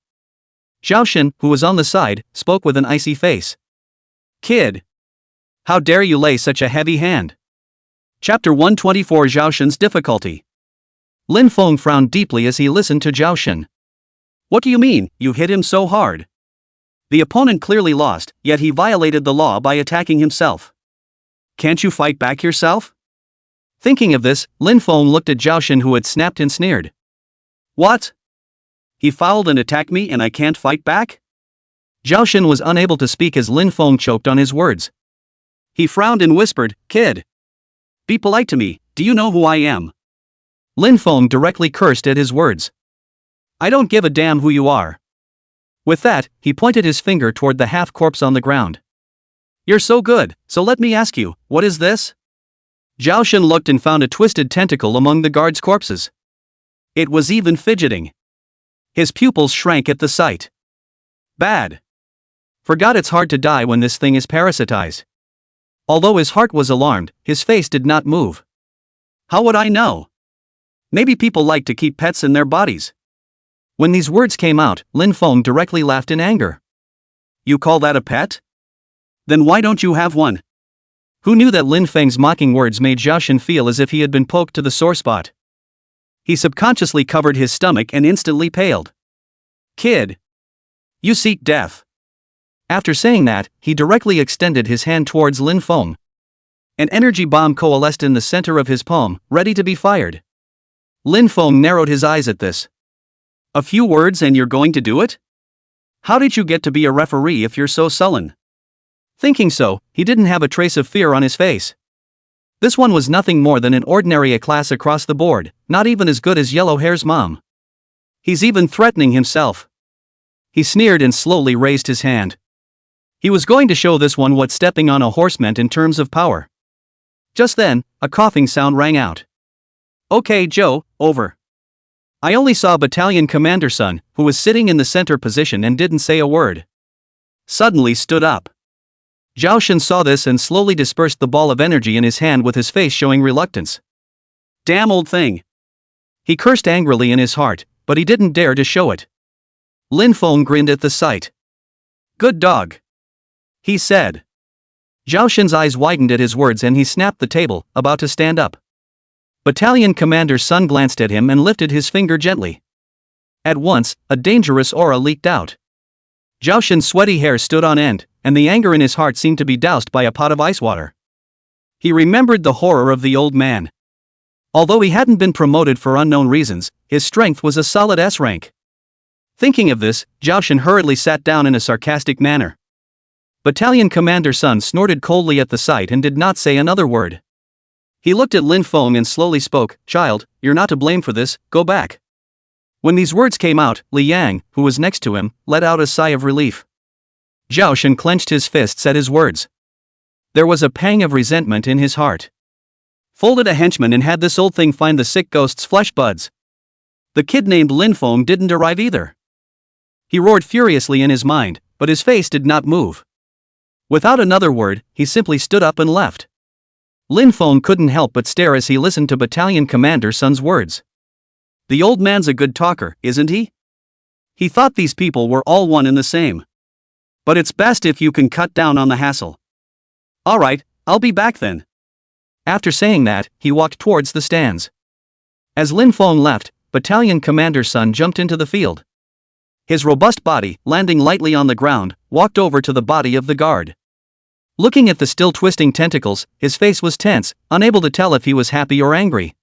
Zhao Shen, who was on the side, spoke with an icy face. "Kid! How dare you lay such a heavy hand?" Chapter 124 Zhao Shen's difficulty. Lin Feng frowned deeply as he listened to Zhao Shen. "What do you mean, you hit him so hard?" The opponent clearly lost, yet he violated the law by attacking himself. "Can't you fight back yourself?" Thinking of this, Lin Feng looked at Zhao Shen, who had snapped and sneered. "What? He fouled and attacked me and I can't fight back?" Zhao Shen was unable to speak as Lin Feng choked on his words. He frowned and whispered, "Kid! Be polite to me, do you know who I am?" Lin Feng directly cursed at his words. "I don't give a damn who you are." With that, he pointed his finger toward the half-corpse on the ground. "You're so good, so let me ask you, what is this?" Zhao Shen looked and found a twisted tentacle among the guards' corpses. It was even fidgeting. His pupils shrank at the sight. Bad. Forgot it's hard to die when this thing is parasitized. Although his heart was alarmed, his face did not move. How would I know? Maybe people like to keep pets in their bodies. When these words came out, Lin Feng directly laughed in anger. "You call that a pet? Then why don't you have one?" Who knew that Lin Feng's mocking words made Zhao Shen feel as if he had been poked to the sore spot? He subconsciously covered his stomach and instantly paled. "Kid! You seek death." After saying that, he directly extended his hand towards Lin Feng. An energy bomb coalesced in the center of his palm, ready to be fired. Lin Feng narrowed his eyes at this. "A few words and you're going to do it? How did you get to be a referee if you're so sullen?" Thinking so, he didn't have a trace of fear on his face. This one was nothing more than an ordinary A-class across the board, not even as good as Yellow Hair's mom. He's even threatening himself. He sneered and slowly raised his hand. He was going to show this one what stepping on a horse meant in terms of power. Just then, a coughing sound rang out. "Okay, Joe, over." I only saw Battalion Commander Sun, who was sitting in the center position and didn't say a word. Suddenly stood up. Zhao Shen saw this and slowly dispersed the ball of energy in his hand with his face showing reluctance. "Damn old thing." He cursed angrily in his heart, but he didn't dare to show it. Lin Feng grinned at the sight. Good dog, he said. Zhao Shen's eyes widened at his words and he snapped the table, about to stand up. Battalion Commander's son glanced at him and lifted his finger gently. At once, a dangerous aura leaked out. Zhao Shen's sweaty hair stood on end, and the anger in his heart seemed to be doused by a pot of ice water. He remembered the horror of the old man. Although he hadn't been promoted for unknown reasons, his strength was a solid S rank. Thinking of this, Zhao Shen hurriedly sat down in a sarcastic manner. Battalion Commander's son snorted coldly at the sight and did not say another word. He looked at Lin Feng and slowly spoke, "Child, you're not to blame for this, go back." When these words came out, Li Yang, who was next to him, let out a sigh of relief. Zhao Shen clenched his fists at his words. There was a pang of resentment in his heart. Folded a henchman and had this old thing find the sick ghost's flesh buds. The kid named Lin Feng didn't arrive either. He roared furiously in his mind, but his face did not move. Without another word, he simply stood up and left. Lin Feng couldn't help but stare as he listened to Battalion Commander's son's words. The old man's a good talker, isn't he? He thought these people were all one and the same. But it's best if you can cut down on the hassle. Alright, I'll be back then. After saying that, he walked towards the stands. As Lin Feng left, Battalion Commander's son jumped into the field. His robust body, landing lightly on the ground, walked over to the body of the guard. Looking at the still twisting tentacles, his face was tense, unable to tell if he was happy or angry.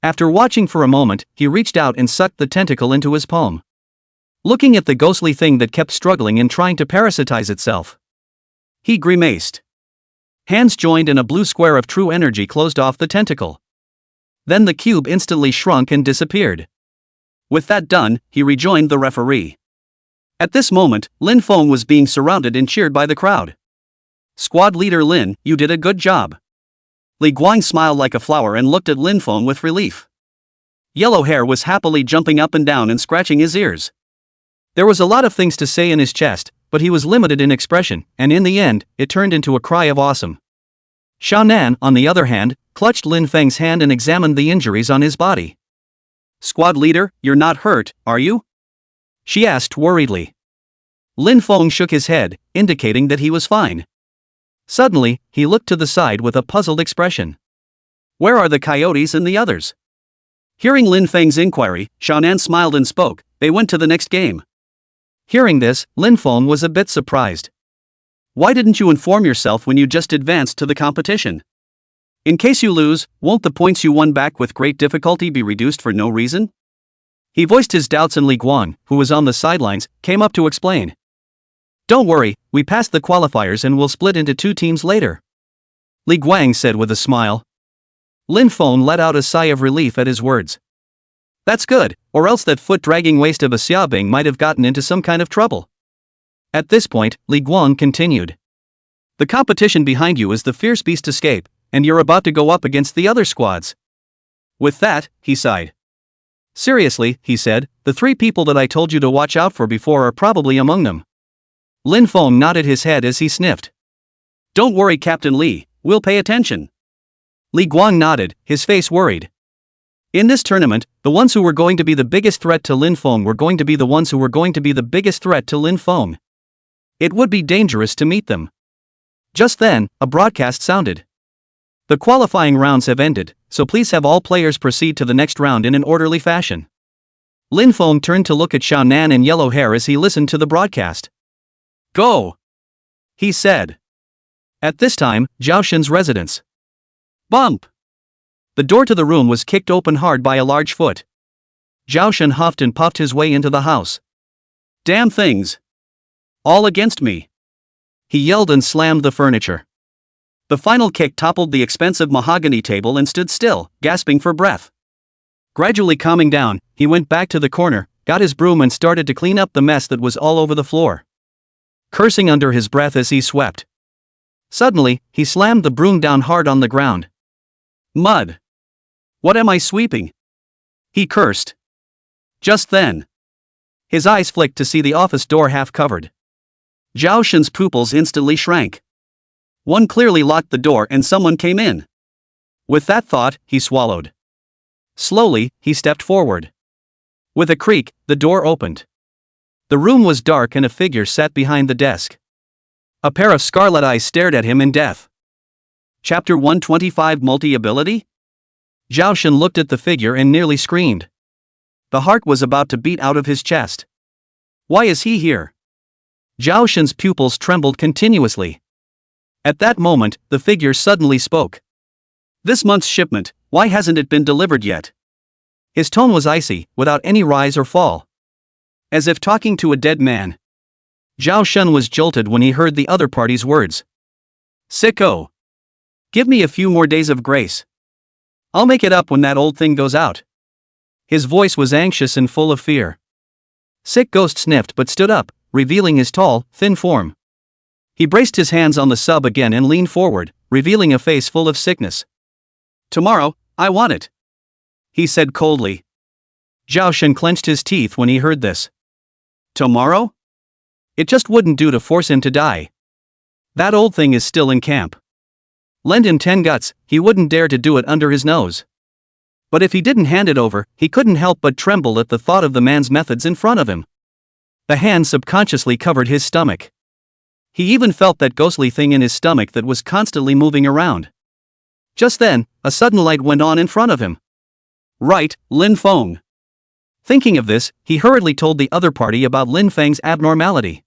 After watching for a moment, he reached out and sucked the tentacle into his palm. Looking at the ghostly thing that kept struggling and trying to parasitize itself, he grimaced. Hands joined and a blue square of true energy closed off the tentacle. Then the cube instantly shrunk and disappeared. With that done, he rejoined the referee. At this moment, Lin Feng was being surrounded and cheered by the crowd. Squad leader Lin, you did a good job. Li Guang smiled like a flower and looked at Lin Feng with relief. Yellow Hair was happily jumping up and down and scratching his ears. There was a lot of things to say in his chest, but he was limited in expression, and in the end, it turned into a cry of awesome. Xiaonan, on the other hand, clutched Lin Feng's hand and examined the injuries on his body. Squad leader, you're not hurt, are you? She asked worriedly. Lin Feng shook his head, indicating that he was fine. Suddenly, he looked to the side with a puzzled expression. Where are the coyotes and the others? Hearing Lin Feng's inquiry, Xiaonan smiled and spoke, they went to the next game. Hearing this, Lin Feng was a bit surprised. Why didn't you inform yourself when you just advanced to the competition? In case you lose, won't the points you won back with great difficulty be reduced for no reason? He voiced his doubts and Li Guang, who was on the sidelines, came up to explain. Don't worry, we passed the qualifiers and will split into 2 teams later. Li Guang said with a smile. Lin Feng let out a sigh of relief at his words. That's good, or else that foot-dragging waste of a Xiaobing might have gotten into some kind of trouble. At this point, Li Guang continued. The competition behind you is the Fierce Beast Escape, and you're about to go up against the other squads. With that, he sighed. Seriously, he said, the 3 people that I told you to watch out for before are probably among them. Lin Feng nodded his head as he sniffed. Don't worry, Captain Li, we'll pay attention. Li Guang nodded, his face worried. In this tournament, the ones who were going to be the biggest threat to Lin Feng were going to be the ones who were going to be the biggest threat to Lin Feng. It would be dangerous to meet them. Just then, a broadcast sounded. The qualifying rounds have ended, so please have all players proceed to the next round in an orderly fashion. Lin Feng turned to look at Xiaonan and Yellow Hair as he listened to the broadcast. Go! He said. At this time, Zhao Shen's residence. Bump! The door to the room was kicked open hard by a large foot. Zhao Shen huffed and puffed his way into the house. Damn things! All against me! He yelled and slammed the furniture. The final kick toppled the expensive mahogany table and stood still, gasping for breath. Gradually calming down, he went back to the corner, got his broom and started to clean up the mess that was all over the floor. Cursing under his breath as he swept. Suddenly, he slammed the broom down hard on the ground. Mud! What am I sweeping? He cursed. Just then, his eyes flicked to see the office door half covered. Zhao Shen's pupils instantly shrank. One clearly locked the door and someone came in. With that thought, he swallowed. Slowly, he stepped forward. With a creak, the door opened. The room was dark and a figure sat behind the desk. A pair of scarlet eyes stared at him in death. Chapter 125 Multi-Ability? Zhao Shen looked at the figure and nearly screamed. The heart was about to beat out of his chest. Why is he here? Zhao Shen's pupils trembled continuously. At that moment, the figure suddenly spoke. This month's shipment, why hasn't it been delivered yet? His tone was icy, without any rise or fall. As if talking to a dead man. Zhao Shen was jolted when he heard the other party's words. Sicko. Give me a few more days of grace. I'll make it up when that old thing goes out. His voice was anxious and full of fear. Sick Ghost sniffed but stood up, revealing his tall, thin form. He braced his hands on the sub again and leaned forward, revealing a face full of sickness. Tomorrow, I want it, he said coldly. Zhao Shen clenched his teeth when he heard this. Tomorrow? It just wouldn't do to force him to die. That old thing is still in camp. Lend him 10 guts, he wouldn't dare to do it under his nose. But if he didn't hand it over, he couldn't help but tremble at the thought of the man's methods in front of him. The hand subconsciously covered his stomach. He even felt that ghostly thing in his stomach that was constantly moving around. Just then, a sudden light went on in front of him. Right, Lin Feng. Thinking of this, he hurriedly told the other party about Lin Feng's abnormality.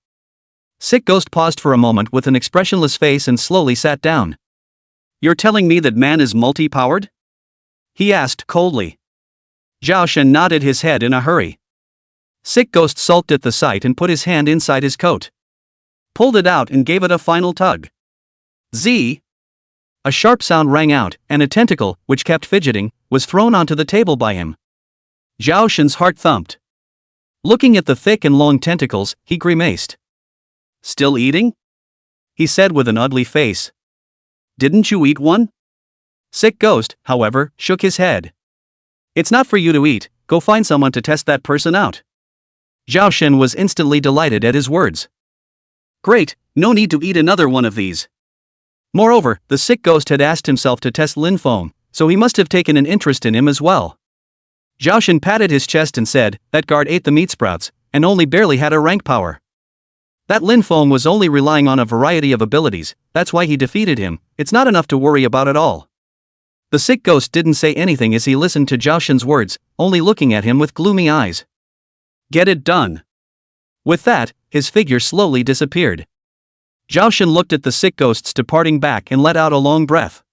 Sick Ghost paused for a moment with an expressionless face and slowly sat down. You're telling me that man is multi-powered? He asked coldly. Zhao Shen nodded his head in a hurry. Sick Ghost sulked at the sight and put his hand inside his coat. Pulled it out and gave it a final tug. Z! A sharp sound rang out, and a tentacle, which kept fidgeting, was thrown onto the table by him. Zhao Shen's heart thumped. Looking at the thick and long tentacles, he grimaced. Still eating? He said with an ugly face. Didn't you eat one? Sick Ghost, however, shook his head. It's not for you to eat, go find someone to test that person out. Zhao Shen was instantly delighted at his words. Great, no need to eat another one of these. Moreover, the Sick Ghost had asked himself to test Lin Feng, so he must have taken an interest in him as well. Zhao Shen patted his chest and said, that guard ate the meat sprouts, and only barely had a rank power. That Lin Feng was only relying on a variety of abilities, that's why he defeated him, it's not enough to worry about at all. The Sick Ghost didn't say anything as he listened to Zhao Shen's words, only looking at him with gloomy eyes. Get it done. With that, his figure slowly disappeared. Zhao Shen looked at the Sick Ghost's departing back and let out a long breath.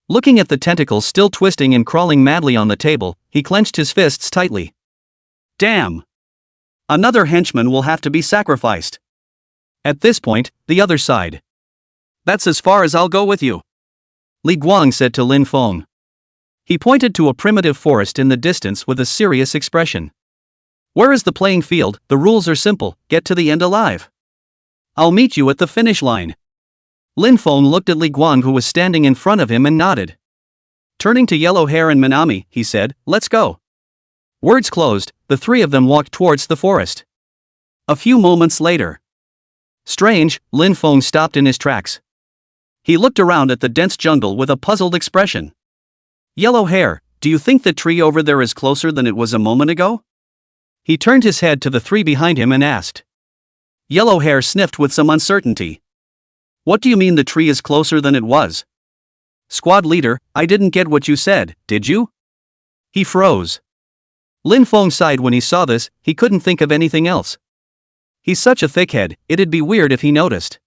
Looking at the tentacles still twisting and crawling madly on the table, he clenched his fists tightly. Damn! Another henchman will have to be sacrificed. At this point, the other sighed. That's as far as I'll go with you, Li Guang said to Lin Feng. He pointed to a primitive forest in the distance with a serious expression. Where is the playing field? The rules are simple, get to the end alive. I'll meet you at the finish line. Lin Feng looked at Li Guang who was standing in front of him and nodded. Turning to Yellow Hair and Minami, he said, let's go. Words closed, the three of them walked towards the forest. A few moments later. Strange, Lin Feng stopped in his tracks. He looked around at the dense jungle with a puzzled expression. Yellow Hair, do you think the tree over there is closer than it was a moment ago? He turned his head to the three behind him and asked. Yellow Hair sniffed with some uncertainty. What do you mean the tree is closer than it was? Squad leader, I didn't get what you said, did you? He froze. Lin Feng sighed when he saw this, he couldn't think of anything else. He's such a thickhead, it'd be weird if he noticed.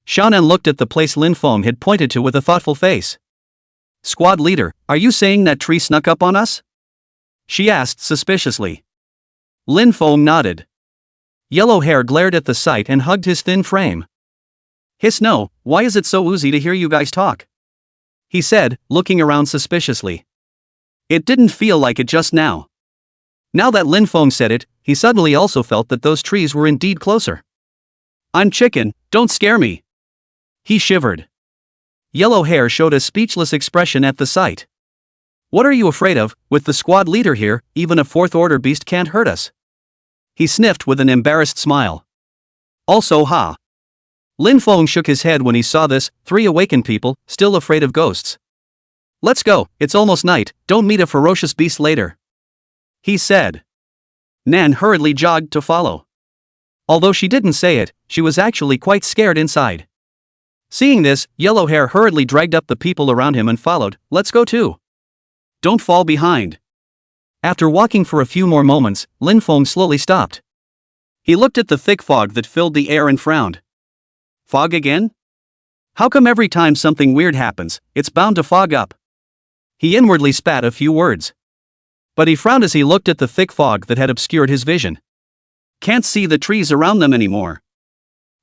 Shannon looked at the place Lin Feng had pointed to with a thoughtful face. Squad leader, are you saying that tree snuck up on us? She asked suspiciously. Lin Feng nodded. Yellow Hair glared at the sight and hugged his thin frame. Hiss no, why is it so easy to hear you guys talk? He said, looking around suspiciously. It didn't feel like it just now. Now that Lin Feng said it, he suddenly also felt that those trees were indeed closer. I'm chicken, don't scare me. He shivered. Yellow Hair showed a speechless expression at the sight. What are you afraid of? With the squad leader here, even a fourth-order beast can't hurt us. He sniffed with an embarrassed smile. Also ha. Lin Feng shook his head when he saw this, three awakened people, still afraid of ghosts. Let's go, it's almost night, don't meet a ferocious beast later. He said. Nan hurriedly jogged to follow. Although she didn't say it, she was actually quite scared inside. Seeing this, Yellowhair hurriedly dragged up the people around him and followed. Let's go too. Don't fall behind. After walking for a few more moments, Lin Feng slowly stopped. He looked at the thick fog that filled the air and frowned. Fog again? How come every time something weird happens, it's bound to fog up? He inwardly spat a few words. But he frowned as he looked at the thick fog that had obscured his vision. Can't see the trees around them anymore.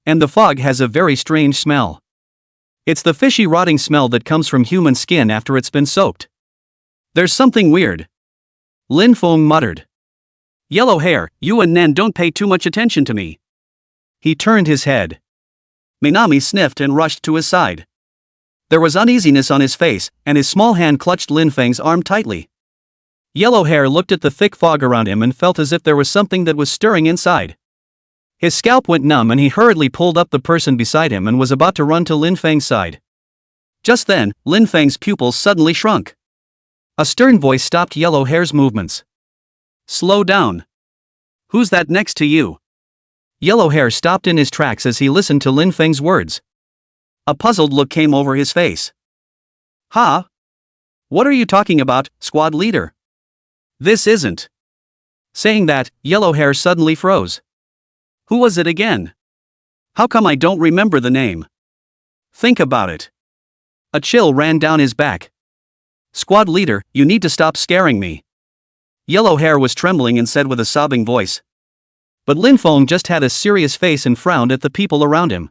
And the fog has a very strange smell. It's the fishy rotting smell that comes from human skin after it's been soaked. There's something weird. Lin Feng muttered. Yellowhair, you and Nen don't pay too much attention to me. He turned his head. Minami sniffed and rushed to his side. There was uneasiness on his face, and his small hand clutched Lin Feng's arm tightly. Yellowhair looked at the thick fog around him and felt as if there was something that was stirring inside. His scalp went numb and he hurriedly pulled up the person beside him and was about to run to Lin Feng's side. Just then, Lin Feng's pupils suddenly shrunk. A stern voice stopped Yellowhair's movements. Slow down. Who's that next to you? Yellowhair stopped in his tracks as he listened to Lin Feng's words. A puzzled look came over his face. Huh? What are you talking about, squad leader? This isn't. Saying that, Yellowhair suddenly froze. Who was it again? How come I don't remember the name? Think about it. A chill ran down his back. Squad leader, you need to stop scaring me. Yellowhair was trembling and said with a sobbing voice. But Lin Feng just had a serious face and frowned at the people around him.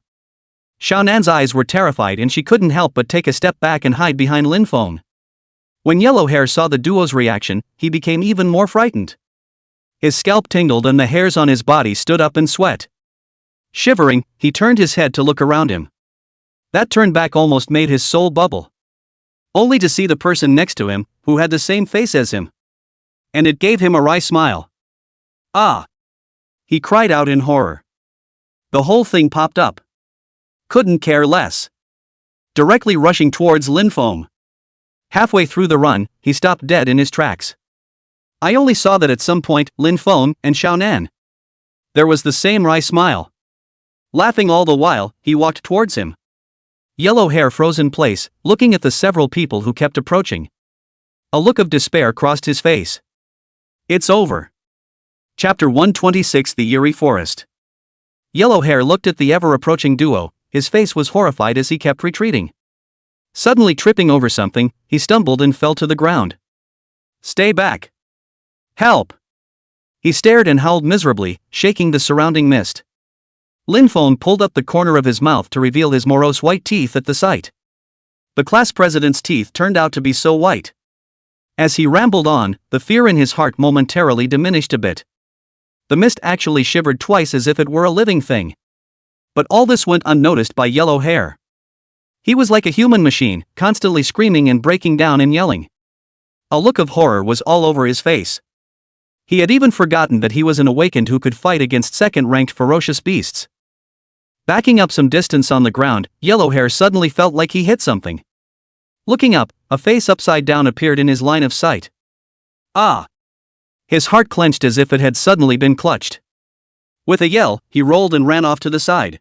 Xiaonan's eyes were terrified and she couldn't help but take a step back and hide behind Lin Feng. When Yellowhair saw the duo's reaction, he became even more frightened. His scalp tingled and the hairs on his body stood up in sweat. Shivering, he turned his head to look around him. That turn back almost made his soul bubble. Only to see the person next to him, who had the same face as him. And it gave him a wry smile. Ah! He cried out in horror. The whole thing popped up. Couldn't care less. Directly rushing towards Lin Feng. Halfway through the run, he stopped dead in his tracks. I only saw that at some point, Lin Feng and Xiaonan. There was the same wry smile. Laughing all the while, he walked towards him. Yellowhair froze in place, looking at the several people who kept approaching. A look of despair crossed his face. It's over. Chapter 126 The Eerie Forest. Yellowhair looked at the ever-approaching duo, his face was horrified as he kept retreating. Suddenly tripping over something, he stumbled and fell to the ground. Stay back. Help! He stared and howled miserably, shaking the surrounding mist. Lin Feng pulled up the corner of his mouth to reveal his morose white teeth at the sight. The class president's teeth turned out to be so white. As he rambled on, the fear in his heart momentarily diminished a bit. The mist actually shivered twice as if it were a living thing. But all this went unnoticed by Yellowhair. He was like a human machine, constantly screaming and breaking down and yelling. A look of horror was all over his face. He had even forgotten that he was an awakened who could fight against second-ranked ferocious beasts. Backing up some distance on the ground, Yellowhair suddenly felt like he hit something. Looking up, a face upside down appeared in his line of sight. Ah! His heart clenched as if it had suddenly been clutched. With a yell, he rolled and ran off to the side.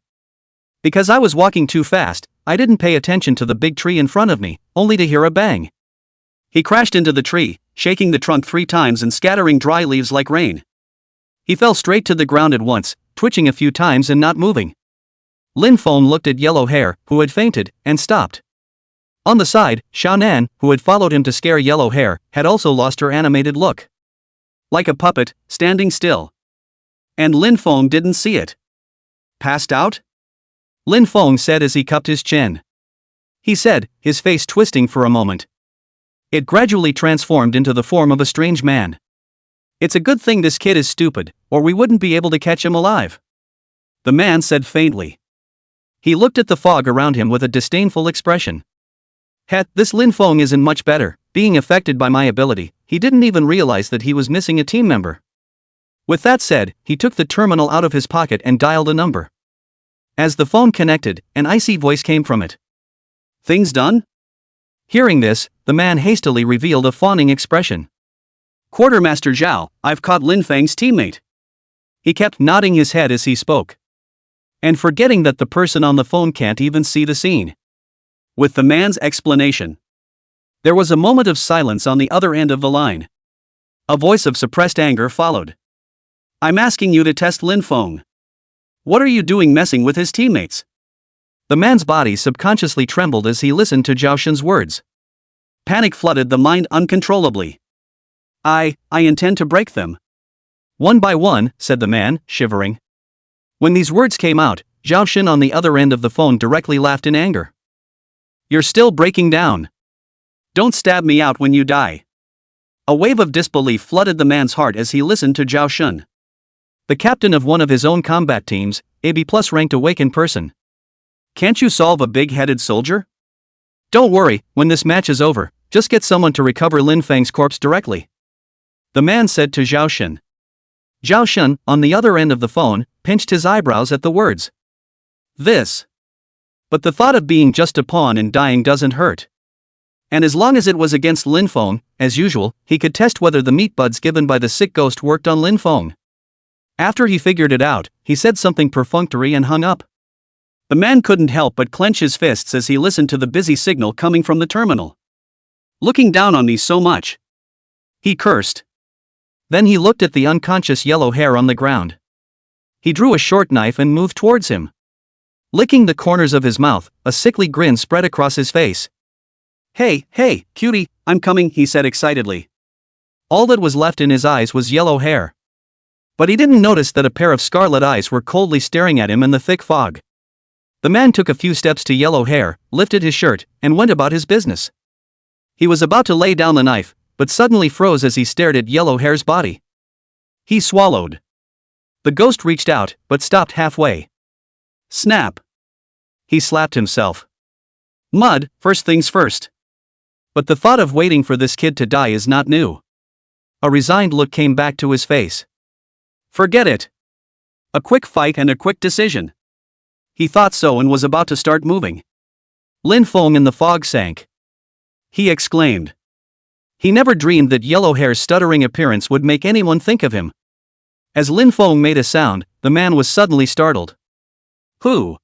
Because I was walking too fast, I didn't pay attention to the big tree in front of me, only to hear a bang. He crashed into the tree, shaking the trunk 3 times and scattering dry leaves like rain. He fell straight to the ground at once, twitching a few times and not moving. Lin Feng looked at Yellowhair, who had fainted, and stopped. On the side, Xiaonan, who had followed him to scare Yellowhair, had also lost her animated look. Like a puppet, standing still. And Lin Feng didn't see it. Passed out? Lin Feng said as he cupped his chin. He said, his face twisting for a moment. It gradually transformed into the form of a strange man. It's a good thing this kid is stupid, or we wouldn't be able to catch him alive. The man said faintly. He looked at the fog around him with a disdainful expression. This Lin Feng isn't much better, being affected by my ability, he didn't even realize that he was missing a team member. With that said, he took the terminal out of his pocket and dialed a number. As the phone connected, an icy voice came from it. Things done? Hearing this, the man hastily revealed a fawning expression. Quartermaster Zhao, I've caught Lin Feng's teammate. He kept nodding his head as he spoke, and forgetting that the person on the phone can't even see the scene. With the man's explanation, there was a moment of silence on the other end of the line. A voice of suppressed anger followed. "I'm asking you to test Lin Feng. What are you doing messing with his teammates?" The man's body subconsciously trembled as he listened to Zhao Shun's words. Panic flooded the mind uncontrollably. I intend to break them. "One by one," said the man, shivering. When these words came out, Zhao Shun on the other end of the phone directly laughed in anger. "You're still breaking down. Don't stab me out when you die." A wave of disbelief flooded the man's heart as he listened to Zhao Shun, the captain of one of his own combat teams, a B+ ranked awakened person. "Can't you solve a big-headed soldier? Don't worry, when this match is over, just get someone to recover Lin Feng's corpse directly," the man said to Zhao Shun. Zhao Shun, on the other end of the phone, pinched his eyebrows at the words. This. But the thought of being just a pawn and dying doesn't hurt. And as long as it was against Lin Feng, as usual, he could test whether the meat buds given by the sick ghost worked on Lin Feng. After he figured it out, he said something perfunctory and hung up. The man couldn't help but clench his fists as he listened to the busy signal coming from the terminal. "Looking down on me so much," he cursed. Then he looked at the unconscious yellow hair on the ground. He drew a short knife and moved towards him. Licking the corners of his mouth, a sickly grin spread across his face. Hey, cutie, I'm coming," he said excitedly. All that was left in his eyes was yellow hair. But he didn't notice that a pair of scarlet eyes were coldly staring at him in the thick fog. The man took a few steps to yellow hair, lifted his shirt, and went about his business. He was about to lay down the knife, but suddenly froze as he stared at yellow hair's body. He swallowed. The ghost reached out, but stopped halfway. Snap! He slapped himself. Mud, first things first. But the thought of waiting for this kid to die is not new. A resigned look came back to his face. Forget it. A quick fight and a quick decision. He thought so and was about to start moving. Lin Feng in the fog sank. He exclaimed. He never dreamed that yellow hair's stuttering appearance would make anyone think of him. As Lin Feng made a sound, the man was suddenly startled. Who?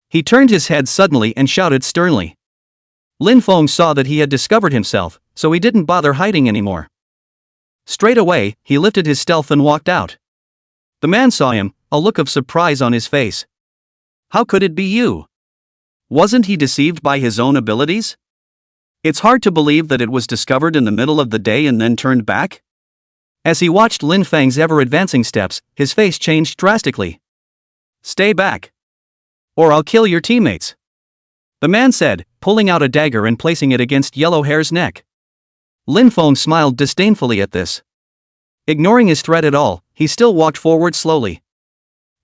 He turned his head suddenly and shouted sternly. Lin Feng saw that he had discovered himself, so he didn't bother hiding anymore. Straight away, he lifted his stealth and walked out. The man saw him, a look of surprise on his face. How could it be you? Wasn't he deceived by his own abilities? It's hard to believe that it was discovered in the middle of the day and then turned back. As he watched Lin Feng's ever-advancing steps, his face changed drastically. Stay back. Or I'll kill your teammates, the man said, pulling out a dagger and placing it against yellow hair's neck. Lin Feng smiled disdainfully at this. Ignoring his threat at all, he still walked forward slowly.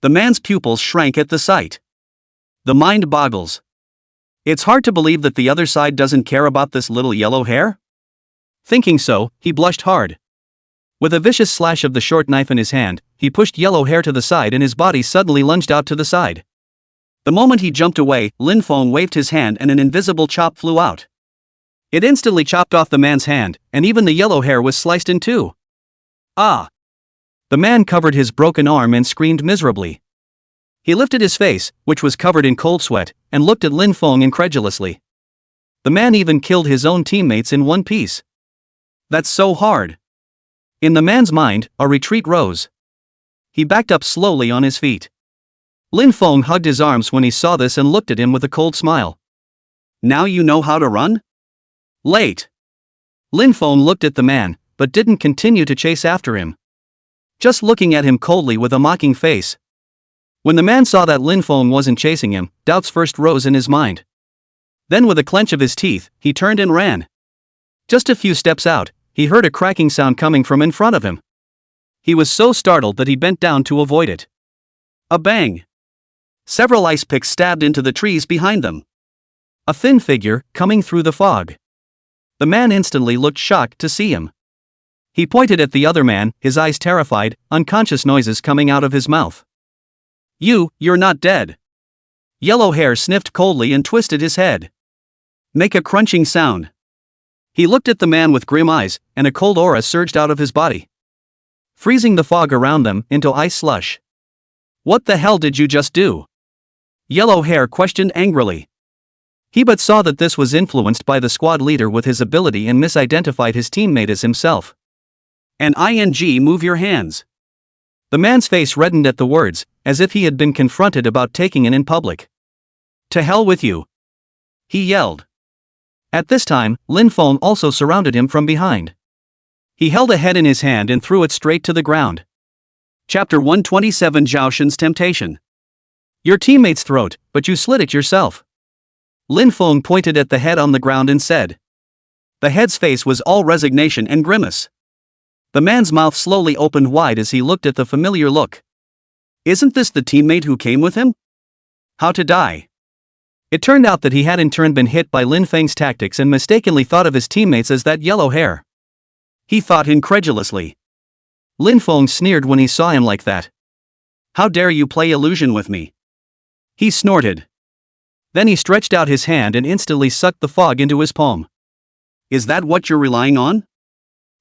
The man's pupils shrank at the sight. The mind boggles. It's hard to believe that the other side doesn't care about this little yellow hair? Thinking so, he blushed hard. With a vicious slash of the short knife in his hand, he pushed yellow hair to the side and his body suddenly lunged out to the side. The moment he jumped away, Lin Feng waved his hand and an invisible chop flew out. It instantly chopped off the man's hand, and even the yellow hair was sliced in two. Ah! The man covered his broken arm and screamed miserably. He lifted his face, which was covered in cold sweat, and looked at Lin Feng incredulously. The man even killed his own teammates in one piece. That's so hard. In the man's mind, a retreat rose. He backed up slowly on his feet. Lin Feng hugged his arms when he saw this and looked at him with a cold smile. Now you know how to run? Late. Lin Feng looked at the man, but didn't continue to chase after him. Just looking at him coldly with a mocking face. When the man saw that Lin Feng wasn't chasing him, doubts first rose in his mind. Then with a clench of his teeth, he turned and ran. Just a few steps out, he heard a cracking sound coming from in front of him. He was so startled that he bent down to avoid it. A bang! Several ice picks stabbed into the trees behind them. A thin figure, coming through the fog. The man instantly looked shocked to see him. He pointed at the other man, his eyes terrified, unconscious noises coming out of his mouth. You're not dead. Yellow hair sniffed coldly and twisted his head. Make a crunching sound. He looked at the man with grim eyes, and a cold aura surged out of his body. freezing the fog around them into ice slush. What the hell did you just do? Yellow Hair questioned angrily. He but saw that this was influenced by the squad leader with his ability and misidentified his teammate as himself. Move your hands. The man's face reddened at the words, as if he had been confronted about taking it in public. To hell with you! He yelled. At this time, Lin Feng also surrounded him from behind. He held a head in his hand and threw it straight to the ground. Chapter 127 Zhao Xun's Temptation. Your teammate's throat, but you slit it yourself. Lin Feng pointed at the head on the ground and said. The head's face was all resignation and grimace. The man's mouth slowly opened wide as he looked at the familiar look. Isn't this the teammate who came with him? How to die? It turned out that he had in turn been hit by Lin Feng's tactics and mistakenly thought of his teammates as that Yellow Hair. He thought incredulously. Lin Feng sneered when he saw him like that. How dare you play illusion with me? He snorted. Then he stretched out his hand and instantly sucked the fog into his palm. Is that what you're relying on?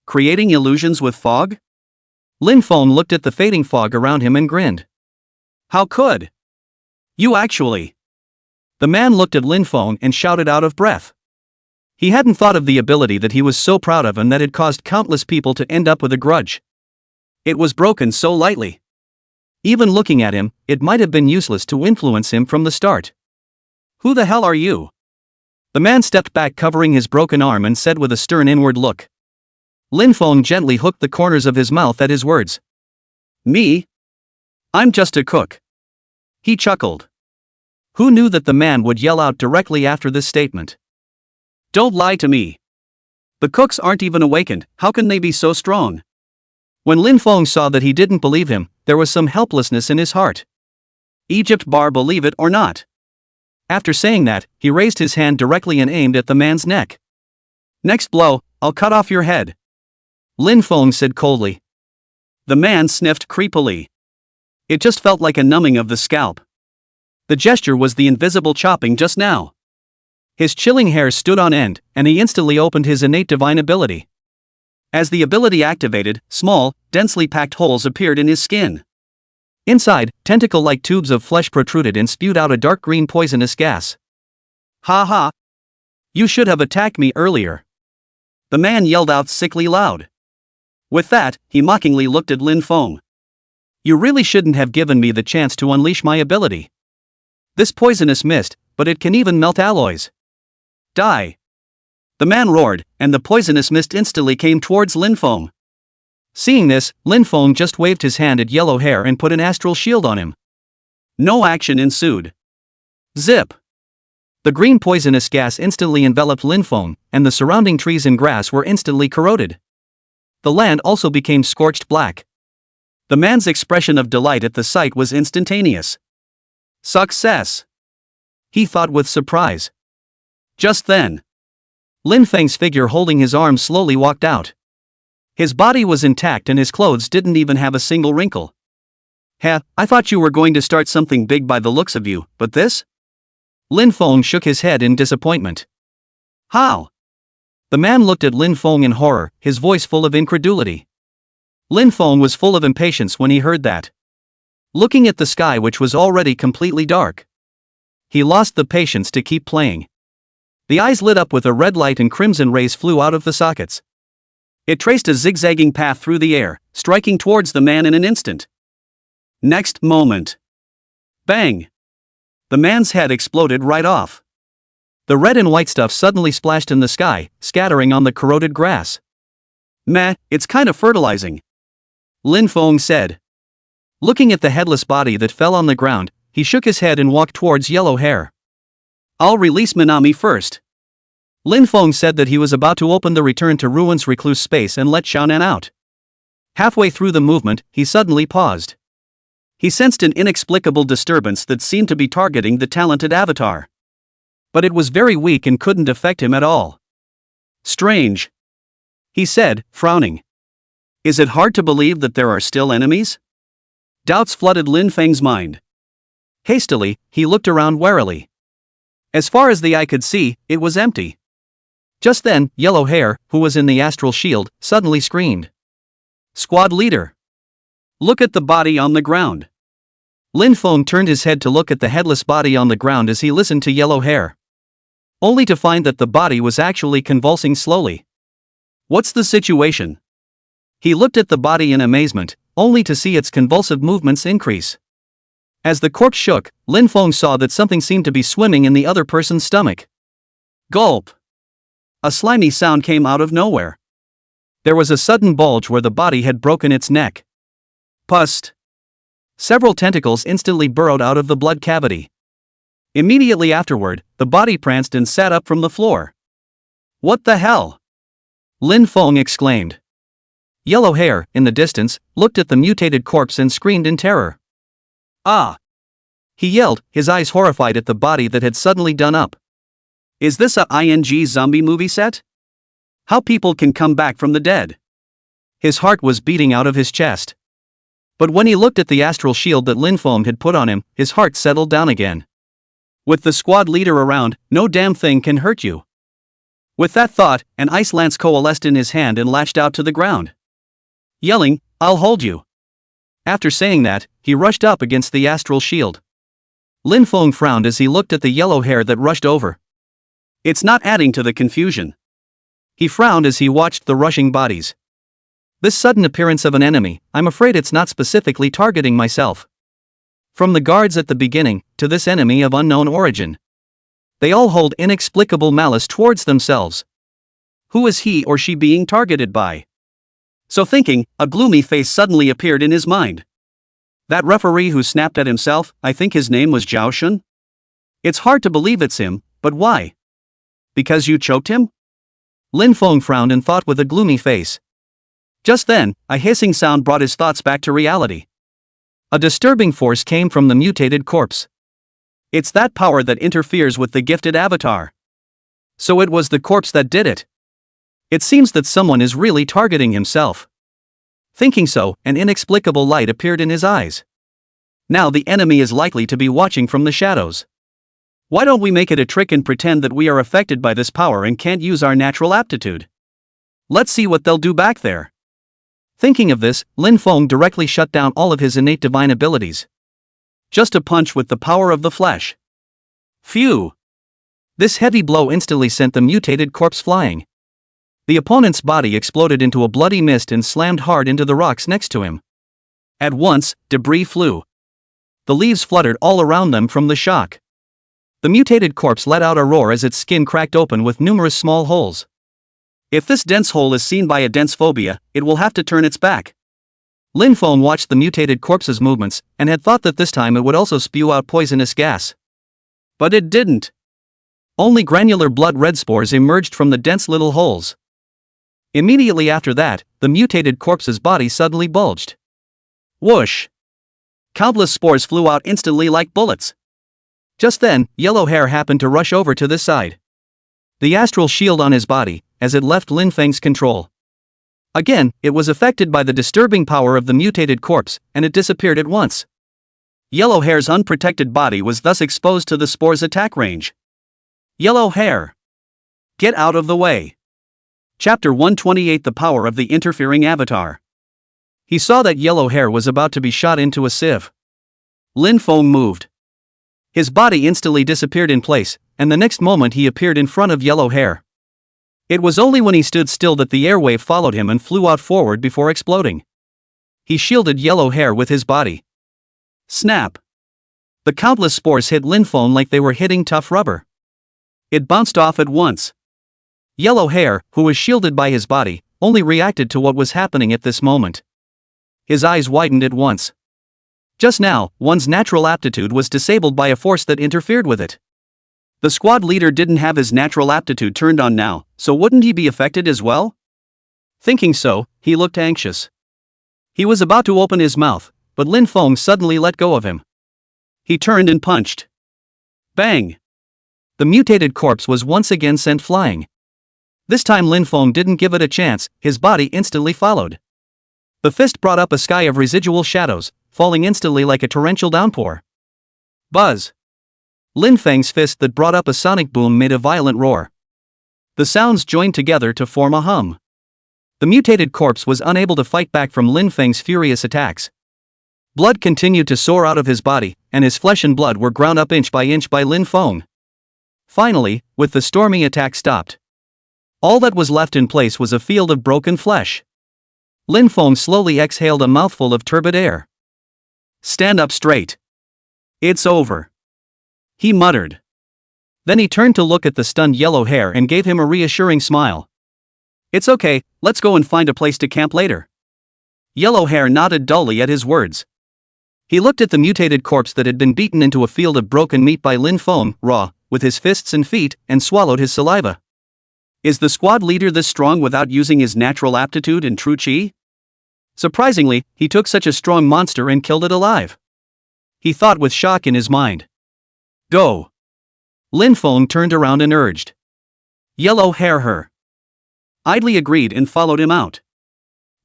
Creating illusions with fog? Lin Feng looked at the fading fog around him and grinned. How could you actually? The man looked at Lin Feng and shouted out of breath. He hadn't thought of the ability that he was so proud of and that had caused countless people to end up with a grudge. It was broken so lightly. Even looking at him, it might have been useless to influence him from the start. Who the hell are you? The man stepped back covering his broken arm and said with a stern inward look. Lin Feng gently hooked the corners of his mouth at his words. Me? I'm just a cook. He chuckled. Who knew that the man would yell out directly after this statement? Don't lie to me. The cooks aren't even awakened, how can they be so strong? When Lin Feng saw that he didn't believe him, there was some helplessness in his heart. Egypt bar believe it or not. After saying that, he raised his hand directly and aimed at the man's neck. Next blow, I'll cut off your head. Lin Feng said coldly. The man sniffed creepily. It just felt like a numbing of the scalp. The gesture was the invisible chopping just now. His chilling hair stood on end, and he instantly opened his innate divine ability. As the ability activated, small, densely packed holes appeared in his skin. Inside, tentacle-like tubes of flesh protruded and spewed out a dark green poisonous gas. Ha ha! You should have attacked me earlier. The man yelled out sickly loud. With that, he mockingly looked at Lin Feng. You really shouldn't have given me the chance to unleash my ability. This poisonous mist, but it can even melt alloys. Die! The man roared, and the poisonous mist instantly came towards Lin Feng. Seeing this, Lin Feng just waved his hand at Yellow Hair and put an astral shield on him. No action ensued. Zip! The green poisonous gas instantly enveloped Lin Feng, and the surrounding trees and grass were instantly corroded. The land also became scorched black. The man's expression of delight at the sight was instantaneous. Success! He thought with surprise. Just then, Lin Feng's figure holding his arms slowly walked out. His body was intact and his clothes didn't even have a single wrinkle. Heh, I thought you were going to start something big by the looks of you, but this? Lin Feng shook his head in disappointment. How? The man looked at Lin Feng in horror, his voice full of incredulity. Lin Feng was full of impatience when he heard that. Looking at the sky which was already completely dark, he lost the patience to keep playing. The eyes lit up with a red light and crimson rays flew out of the sockets. It traced a zigzagging path through the air, striking towards the man in an instant. Next moment. Bang! The man's head exploded right off. The red and white stuff suddenly splashed in the sky, scattering on the corroded grass. Meh, it's kind of fertilizing. Lin Feng said. Looking at the headless body that fell on the ground, he shook his head and walked towards Yellow Hair. I'll release Minami first. Lin Feng said that he was about to open the return to Ruin's recluse space and let Xiaonan out. Halfway through the movement, he suddenly paused. He sensed an inexplicable disturbance that seemed to be targeting the talented avatar. But it was very weak and couldn't affect him at all. Strange, he said, frowning. Is it hard to believe that there are still enemies? Doubts flooded Lin Feng's mind. Hastily, he looked around warily. As far as the eye could see, it was empty. Just then, Yellow Hair, who was in the astral shield, suddenly screamed. Squad leader! Look at the body on the ground. Lin Feng turned his head to look at the headless body on the ground as he listened to Yellow Hair, only to find that the body was actually convulsing slowly. What's the situation? He looked at the body in amazement, only to see its convulsive movements increase. As the corpse shook, Lin Feng saw that something seemed to be swimming in the other person's stomach. Gulp! A slimy sound came out of nowhere. There was a sudden bulge where the body had broken its neck. Pust! Several tentacles instantly burrowed out of the blood cavity. Immediately afterward, the body pranced and sat up from the floor. What the hell? Lin Feng exclaimed. Yellow Hair, in the distance, looked at the mutated corpse and screamed in terror. Ah! He yelled, his eyes horrified at the body that had suddenly done up. Is this a ING zombie movie set? How people can come back from the dead? His heart was beating out of his chest. But when he looked at the astral shield that Lin Feng had put on him, his heart settled down again. With the squad leader around, no damn thing can hurt you. With that thought, an ice lance coalesced in his hand and lashed out to the ground. Yelling, "I'll hold you." After saying that, he rushed up against the astral shield. Lin Feng frowned as he looked at the Yellow Hair that rushed over. It's not adding to the confusion. He frowned as he watched the rushing bodies. This sudden appearance of an enemy, I'm afraid it's not specifically targeting myself. From the guards at the beginning, to this enemy of unknown origin. They all hold inexplicable malice towards themselves. Who is he or she being targeted by? So thinking, a gloomy face suddenly appeared in his mind. That referee who snapped at himself, I think his name was Zhao Shun? It's hard to believe it's him, but why? Because you choked him? Lin Feng frowned and thought with a gloomy face. Just then, a hissing sound brought his thoughts back to reality. A disturbing force came from the mutated corpse. It's that power that interferes with the gifted avatar. So it was the corpse that did it. It seems that someone is really targeting himself. Thinking so, an inexplicable light appeared in his eyes. Now the enemy is likely to be watching from the shadows. Why don't we make it a trick and pretend that we are affected by this power and can't use our natural aptitude? Let's see what they'll do back there. Thinking of this, Lin Feng directly shut down all of his innate divine abilities. Just a punch with the power of the flesh. Phew! This heavy blow instantly sent the mutated corpse flying. The opponent's body exploded into a bloody mist and slammed hard into the rocks next to him. At once, debris flew. The leaves fluttered all around them from the shock. The mutated corpse let out a roar as its skin cracked open with numerous small holes. If this dense hole is seen by a dense phobia, it will have to turn its back. Lin Feng watched the mutated corpse's movements, and had thought that this time it would also spew out poisonous gas. But it didn't. Only granular blood red spores emerged from the dense little holes. Immediately after that, the mutated corpse's body suddenly bulged. Whoosh! Countless spores flew out instantly like bullets. Just then, Yellow Hair happened to rush over to this side. The astral shield on his body, as it left Lin Feng's control. Again, it was affected by the disturbing power of the mutated corpse, and it disappeared at once. Yellow Hair's unprotected body was thus exposed to the spore's attack range. Yellow Hair! Get out of the way! Chapter 128: The Power of the Interfering Avatar. He saw that Yellow Hair was about to be shot into a sieve. Lin Feng moved. His body instantly disappeared in place, and the next moment he appeared in front of Yellow Hair. It was only when he stood still that the airwave followed him and flew out forward before exploding. He shielded Yellow Hair with his body. Snap! The countless spores hit Lin Feng like they were hitting tough rubber. It bounced off at once. Yellow Hair, who was shielded by his body, only reacted to what was happening at this moment. His eyes widened at once. Just now, one's natural aptitude was disabled by a force that interfered with it. The squad leader didn't have his natural aptitude turned on now, so wouldn't he be affected as well? Thinking so, he looked anxious. He was about to open his mouth, but Lin Feng suddenly let go of him. He turned and punched. Bang! The mutated corpse was once again sent flying. This time Lin Feng didn't give it a chance, his body instantly followed. The fist brought up a sky of residual shadows, falling instantly like a torrential downpour. Buzz! Lin Feng's fist that brought up a sonic boom made a violent roar. The sounds joined together to form a hum. The mutated corpse was unable to fight back from Lin Feng's furious attacks. Blood continued to soar out of his body, and his flesh and blood were ground up inch by Lin Feng. Finally, with the stormy attack stopped, all that was left in place was a field of broken flesh. Lin Feng slowly exhaled a mouthful of turbid air. "Stand up straight. It's over," he muttered. Then he turned to look at the stunned yellow hair and gave him a reassuring smile. "It's okay, let's go and find a place to camp later." Yellow hair nodded dully at his words. He looked at the mutated corpse that had been beaten into a field of broken meat by Lin Feng, raw, with his fists and feet, and swallowed his saliva. Is the squad leader this strong without using his natural aptitude and true chi? Surprisingly, he took such a strong monster and killed it alive. He thought with shock in his mind. "Go." Lin Feng turned around and urged. Yellow hair her idly agreed and followed him out.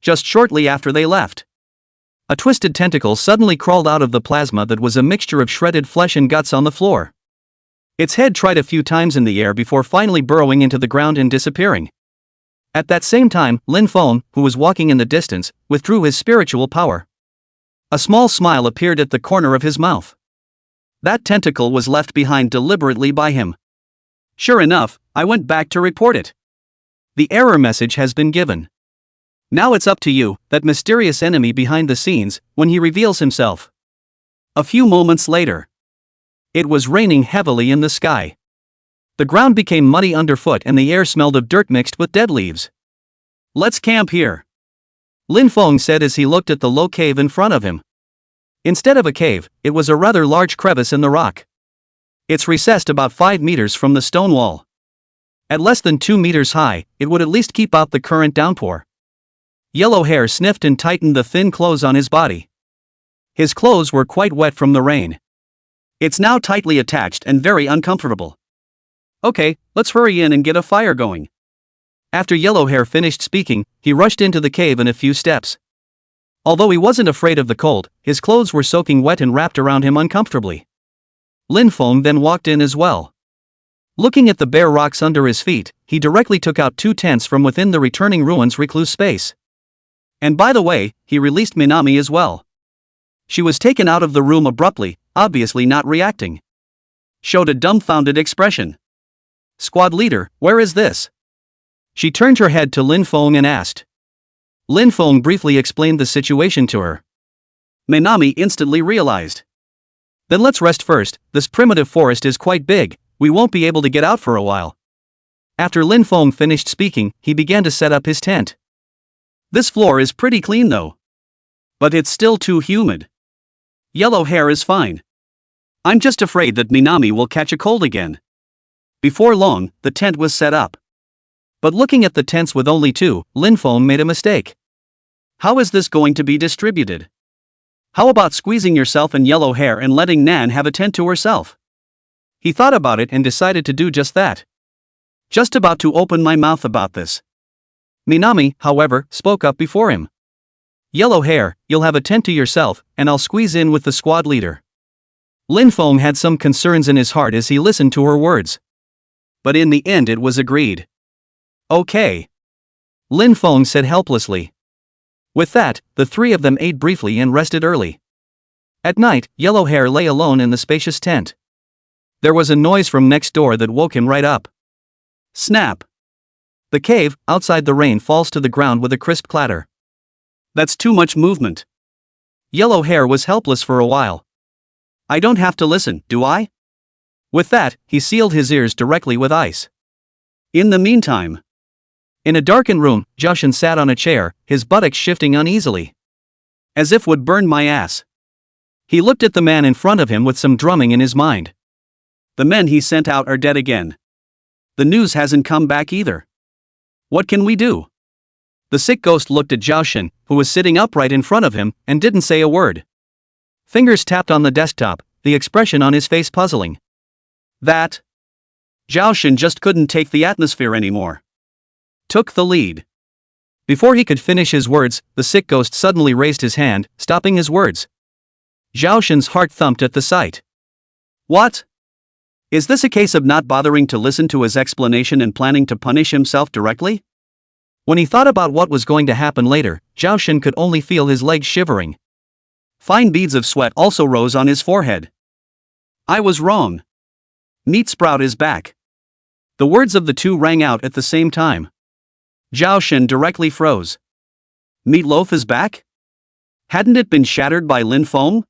Just shortly after they left, a twisted tentacle suddenly crawled out of the plasma that was a mixture of shredded flesh and guts on the floor. Its head tried a few times in the air before finally burrowing into the ground and disappearing. At that same time, Lin Feng, who was walking in the distance, withdrew his spiritual power. A small smile appeared at the corner of his mouth. That tentacle was left behind deliberately by him. Sure enough, I went back to report it. The error message has been given. Now it's up to you, that mysterious enemy behind the scenes, when he reveals himself. A few moments later, it was raining heavily in the sky. The ground became muddy underfoot and the air smelled of dirt mixed with dead leaves. "Let's camp here," Lin Feng said as he looked at the low cave in front of him. Instead of a cave, it was a rather large crevice in the rock. It's recessed about 5 meters from the stone wall. At less than 2 meters high, it would at least keep out the current downpour. Yellow hair sniffed and tightened the thin clothes on his body. His clothes were quite wet from the rain. It's now tightly attached and very uncomfortable. "Okay, let's hurry in and get a fire going." After Yellow Hair finished speaking, he rushed into the cave in a few steps. Although he wasn't afraid of the cold, his clothes were soaking wet and wrapped around him uncomfortably. Lin Feng then walked in as well. Looking at the bare rocks under his feet, he directly took out 2 tents from within the returning ruins' recluse space. And by the way, he released Minami as well. She was taken out of the room abruptly, obviously not reacting. Showed a dumbfounded expression. "Squad leader, where is this?" She turned her head to Lin Feng and asked. Lin Feng briefly explained the situation to her. Minami instantly realized. "Then let's rest first, this primitive forest is quite big, we won't be able to get out for a while." After Lin Feng finished speaking, he began to set up his tent. "This floor is pretty clean though. But it's still too humid. Yellow hair is fine. I'm just afraid that Minami will catch a cold again." Before long, the tent was set up. But looking at the tents with only 2, Lin Feng made a mistake. How is this going to be distributed? How about squeezing yourself and Yellow Hair and letting Nan have a tent to herself? He thought about it and decided to do just that. Just about to open my mouth about this. Minami, however, spoke up before him. "Yellow Hair, you'll have a tent to yourself, and I'll squeeze in with the squad leader." Lin Feng had some concerns in his heart as he listened to her words. But in the end it was agreed. "Okay," Lin Feng said helplessly. With that, the 3 of them ate briefly and rested early. At night, Yellow Hair lay alone in the spacious tent. There was a noise from next door that woke him right up. Snap! The cave, outside the rain, falls to the ground with a crisp clatter. That's too much movement. Yellow Hair was helpless for a while. I don't have to listen, do I? With that, he sealed his ears directly with ice. In the meantime, in a darkened room, Jushin sat on a chair, his buttocks shifting uneasily. As if would burn my ass. He looked at the man in front of him with some drumming in his mind. The men he sent out are dead again. The news hasn't come back either. What can we do? The sick ghost looked at Jushin, who was sitting upright in front of him, and didn't say a word. Fingers tapped on the desktop, the expression on his face puzzling. That Jushin just couldn't take the atmosphere anymore. Took the lead. Before he could finish his words, the sick ghost suddenly raised his hand, stopping his words. Jushin's heart thumped at the sight. What? Is this a case of not bothering to listen to his explanation and planning to punish himself directly? When he thought about what was going to happen later, Jushin could only feel his legs shivering. Fine beads of sweat also rose on his forehead. I was wrong. Meat Sprout is back. The words of the two rang out at the same time. Zhao Shen directly froze. Meatloaf is back? Hadn't it been shattered by Lin Feng?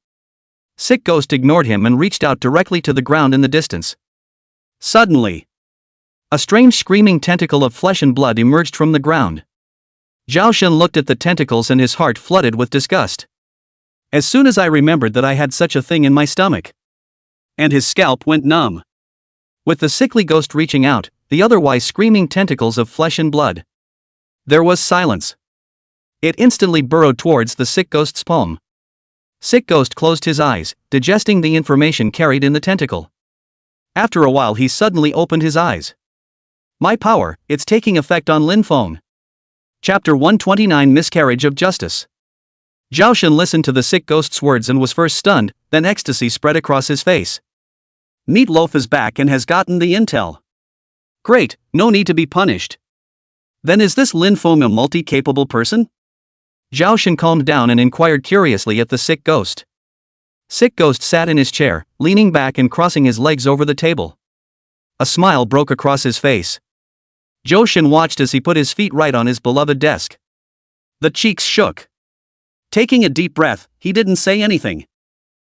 Sick Ghost ignored him and reached out directly to the ground in the distance. Suddenly, a strange screaming tentacle of flesh and blood emerged from the ground. Zhao Shen looked at the tentacles and his heart flooded with disgust. As soon as I remembered that I had such a thing in my stomach. And his scalp went numb. With the sickly ghost reaching out, the otherwise screaming tentacles of flesh and blood. There was silence. It instantly burrowed towards the sick ghost's palm. Sick Ghost closed his eyes, digesting the information carried in the tentacle. After a while he suddenly opened his eyes. My power, it's taking effect on Lin Feng. Chapter 129 Miscarriage of Justice. Zhao Shen listened to the sick ghost's words and was first stunned, then ecstasy spread across his face. Meatloaf is back and has gotten the intel. Great, no need to be punished. Then is this Lin Feng a multi-capable person? Zhao Shen calmed down and inquired curiously at the sick ghost. Sick Ghost sat in his chair, leaning back and crossing his legs over the table. A smile broke across his face. Zhao Shen watched as he put his feet right on his beloved desk. The cheeks shook. Taking a deep breath, he didn't say anything.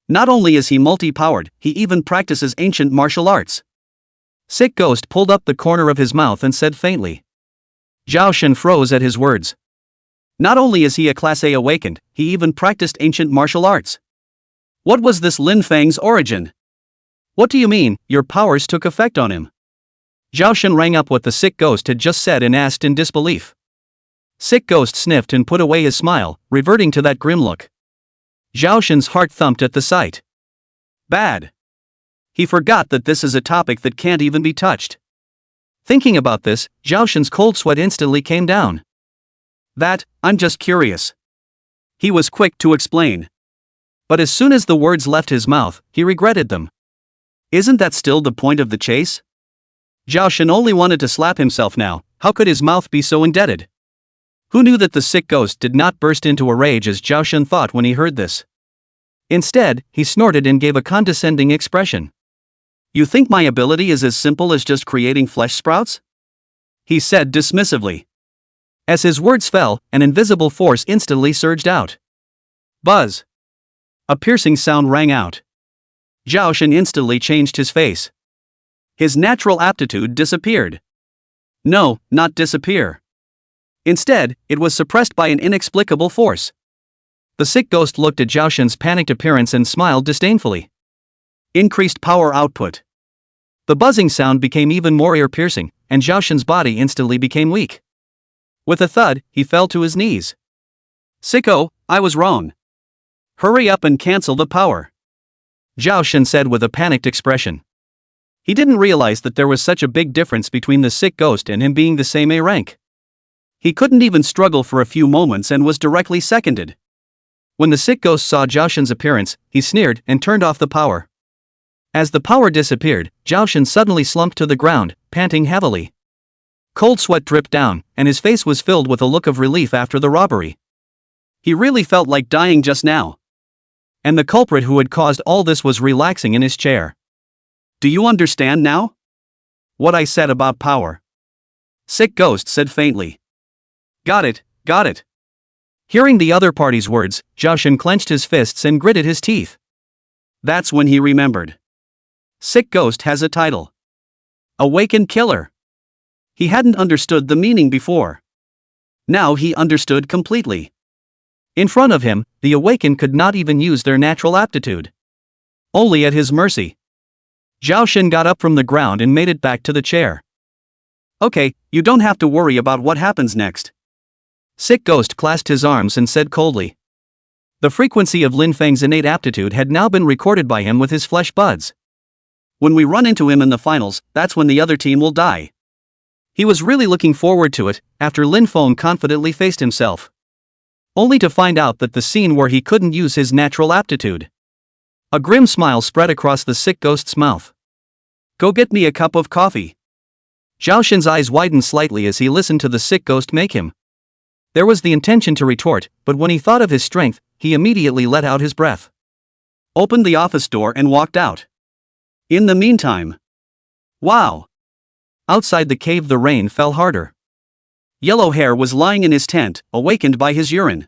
Not only is he multi-powered, he even practices ancient martial arts. Sick Ghost pulled up the corner of his mouth and said faintly. Zhao Shen froze at his words. Not only is he a Class A awakened, he even practiced ancient martial arts. What was this Lin Feng's origin? What do you mean, your powers took effect on him? Zhao Shen rang up what the sick ghost had just said and asked in disbelief. Sick Ghost sniffed and put away his smile, reverting to that grim look. Zhao Shen's heart thumped at the sight. Bad. He forgot that this is a topic that can't even be touched. Thinking about this, Zhao Shen's cold sweat instantly came down. I'm just curious. He was quick to explain. But as soon as the words left his mouth, he regretted them. Isn't that still the point of the chase? Zhao Shen only wanted to slap himself now. How could his mouth be so indebted? Who knew that the sick ghost did not burst into a rage as Zhao Shen thought when he heard this? Instead, he snorted and gave a condescending expression. You think my ability is as simple as just creating flesh sprouts? He said dismissively. As his words fell, an invisible force instantly surged out. Buzz! A piercing sound rang out. Zhao Shen instantly changed his face. His natural aptitude disappeared. No, not disappear. Instead, it was suppressed by an inexplicable force. The sick ghost looked at Zhao Shen's panicked appearance and smiled disdainfully. Increased power output. The buzzing sound became even more ear-piercing, and Zhao Shen's body instantly became weak. With a thud, he fell to his knees. Sicko, I was wrong. Hurry up and cancel the power. Zhao Shen said with a panicked expression. He didn't realize that there was such a big difference between the sick ghost and him being the same A rank. He couldn't even struggle for a few moments and was directly seconded. When the sick ghost saw Zhao Shen's appearance, he sneered and turned off the power. As the power disappeared, Zhao Shen suddenly slumped to the ground, panting heavily. Cold sweat dripped down, and his face was filled with a look of relief after the robbery. He really felt like dying just now. And the culprit who had caused all this was relaxing in his chair. Do you understand now? What I said about power. Sick Ghost said faintly. Got it, got it. Hearing the other party's words, Zhao Shen clenched his fists and gritted his teeth. That's when he remembered. Sick Ghost has a title. Awakened Killer. He hadn't understood the meaning before. Now he understood completely. In front of him, the awakened could not even use their natural aptitude. Only at his mercy. Zhao Shen got up from the ground and made it back to the chair. Okay, you don't have to worry about what happens next. Sick Ghost clasped his arms and said coldly. The frequency of Lin Feng's innate aptitude had now been recorded by him with his flesh buds. When we run into him in the finals, that's when the other team will die. He was really looking forward to it, after Lin Feng confidently faced himself. Only to find out that the scene where he couldn't use his natural aptitude. A grim smile spread across the sick ghost's mouth. Go get me a cup of coffee. Zhao Shen's eyes widened slightly as he listened to the sick ghost make him. There was the intention to retort, but when he thought of his strength, he immediately let out his breath, opened the office door and walked out. In the meantime, wow! Outside the cave the rain fell harder. Yellow Hair was lying in his tent, awakened by his urine.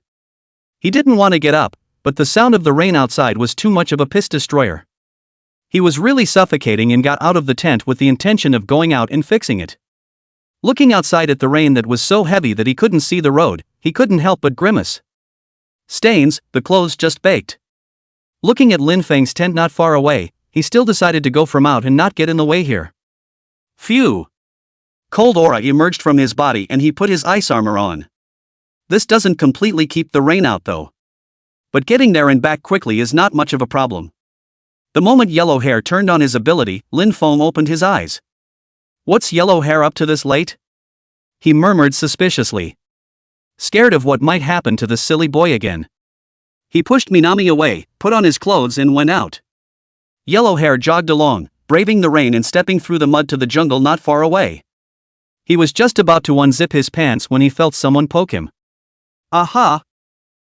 He didn't want to get up, but the sound of the rain outside was too much of a piss destroyer. He was really suffocating and got out of the tent with the intention of going out and fixing it. Looking outside at the rain that was so heavy that he couldn't see the road, he couldn't help but grimace. Stains, the clothes just baked. Looking at Lin Feng's tent not far away, he still decided to go from out and not get in the way here. Phew! Cold aura emerged from his body and he put his ice armor on. This doesn't completely keep the rain out though. But getting there and back quickly is not much of a problem. The moment Yellow Hair turned on his ability, Lin Feng opened his eyes. What's Yellow Hair up to this late? He murmured suspiciously, scared of what might happen to the silly boy again. He pushed Minami away, put on his clothes and went out. Yellow Hair jogged along, braving the rain and stepping through the mud to the jungle not far away. He was just about to unzip his pants when he felt someone poke him. Aha!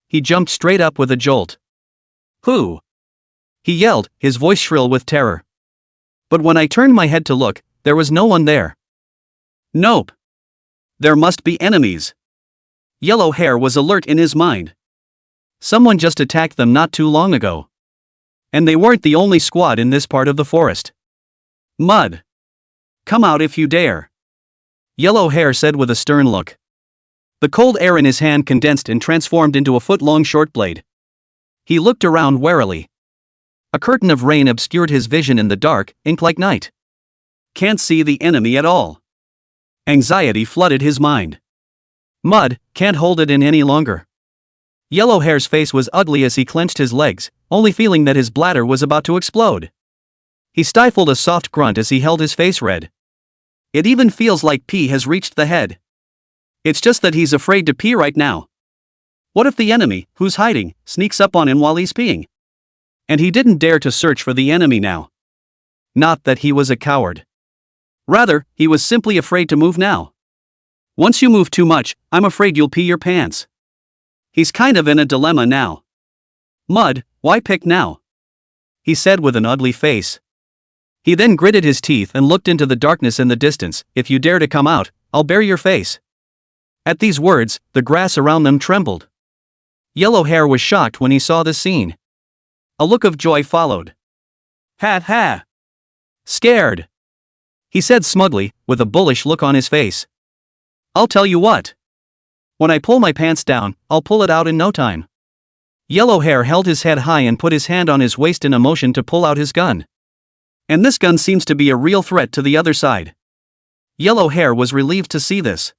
He jumped straight up with a jolt. Who? He yelled, his voice shrill with terror. But when I turned my head to look, there was no one there. Nope. There must be enemies. Yellow Hair was alert in his mind. Someone just attacked them not too long ago. And they weren't the only squad in this part of the forest. Mud. Come out if you dare. Yellow Hair said with a stern look. The cold air in his hand condensed and transformed into a foot-long short blade. He looked around warily. A curtain of rain obscured his vision in the dark, ink-like night. Can't see the enemy at all. Anxiety flooded his mind. Mud, can't hold it in any longer. Yellow Hair's face was ugly as he clenched his legs, only feeling that his bladder was about to explode. He stifled a soft grunt as he held his face red. It even feels like pee has reached the head. It's just that he's afraid to pee right now. What if the enemy, who's hiding, sneaks up on him while he's peeing? And he didn't dare to search for the enemy now. Not that he was a coward. Rather, he was simply afraid to move now. Once you move too much, I'm afraid you'll pee your pants. He's kind of in a dilemma now. Mud, why pick now? He said with an ugly face. He then gritted his teeth and looked into the darkness in the distance. If you dare to come out, I'll bare your face. At these words, the grass around them trembled. Yellow Hair was shocked when he saw this scene. A look of joy followed. Ha ha! Scared! He said smugly, with a bullish look on his face. I'll tell you what. When I pull my pants down, I'll pull it out in no time. Yellow Hair held his head high and put his hand on his waist in a motion to pull out his gun. And this gun seems to be a real threat to the other side. Yellow Hair was relieved to see this.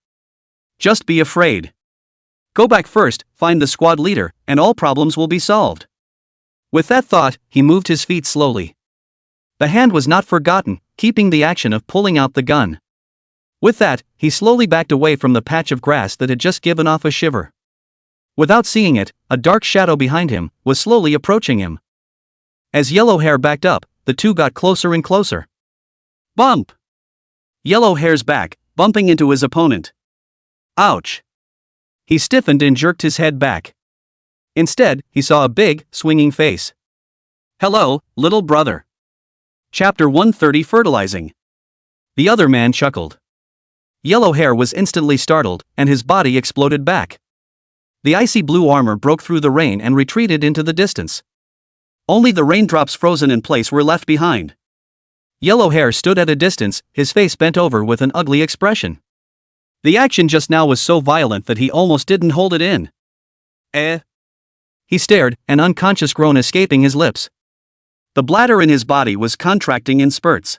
Just be afraid. Go back first, find the squad leader, and all problems will be solved. With that thought, he moved his feet slowly. The hand was not forgotten, keeping the action of pulling out the gun. With that, he slowly backed away from the patch of grass that had just given off a shiver. Without seeing it, a dark shadow behind him was slowly approaching him. As Yellow Hair backed up, the two got closer and closer. Bump! Yellow Hair's back, bumping into his opponent. Ouch! He stiffened and jerked his head back. Instead, he saw a big, swinging face. Hello, little brother. Chapter 130 Fertilizing. The other man chuckled. Yellow Hair was instantly startled, and his body exploded back. The icy blue armor broke through the rain and retreated into the distance. Only the raindrops frozen in place were left behind. Yellow Hair stood at a distance, his face bent over with an ugly expression. The action just now was so violent that he almost didn't hold it in. He stared, an unconscious groan escaping his lips. The bladder in his body was contracting in spurts.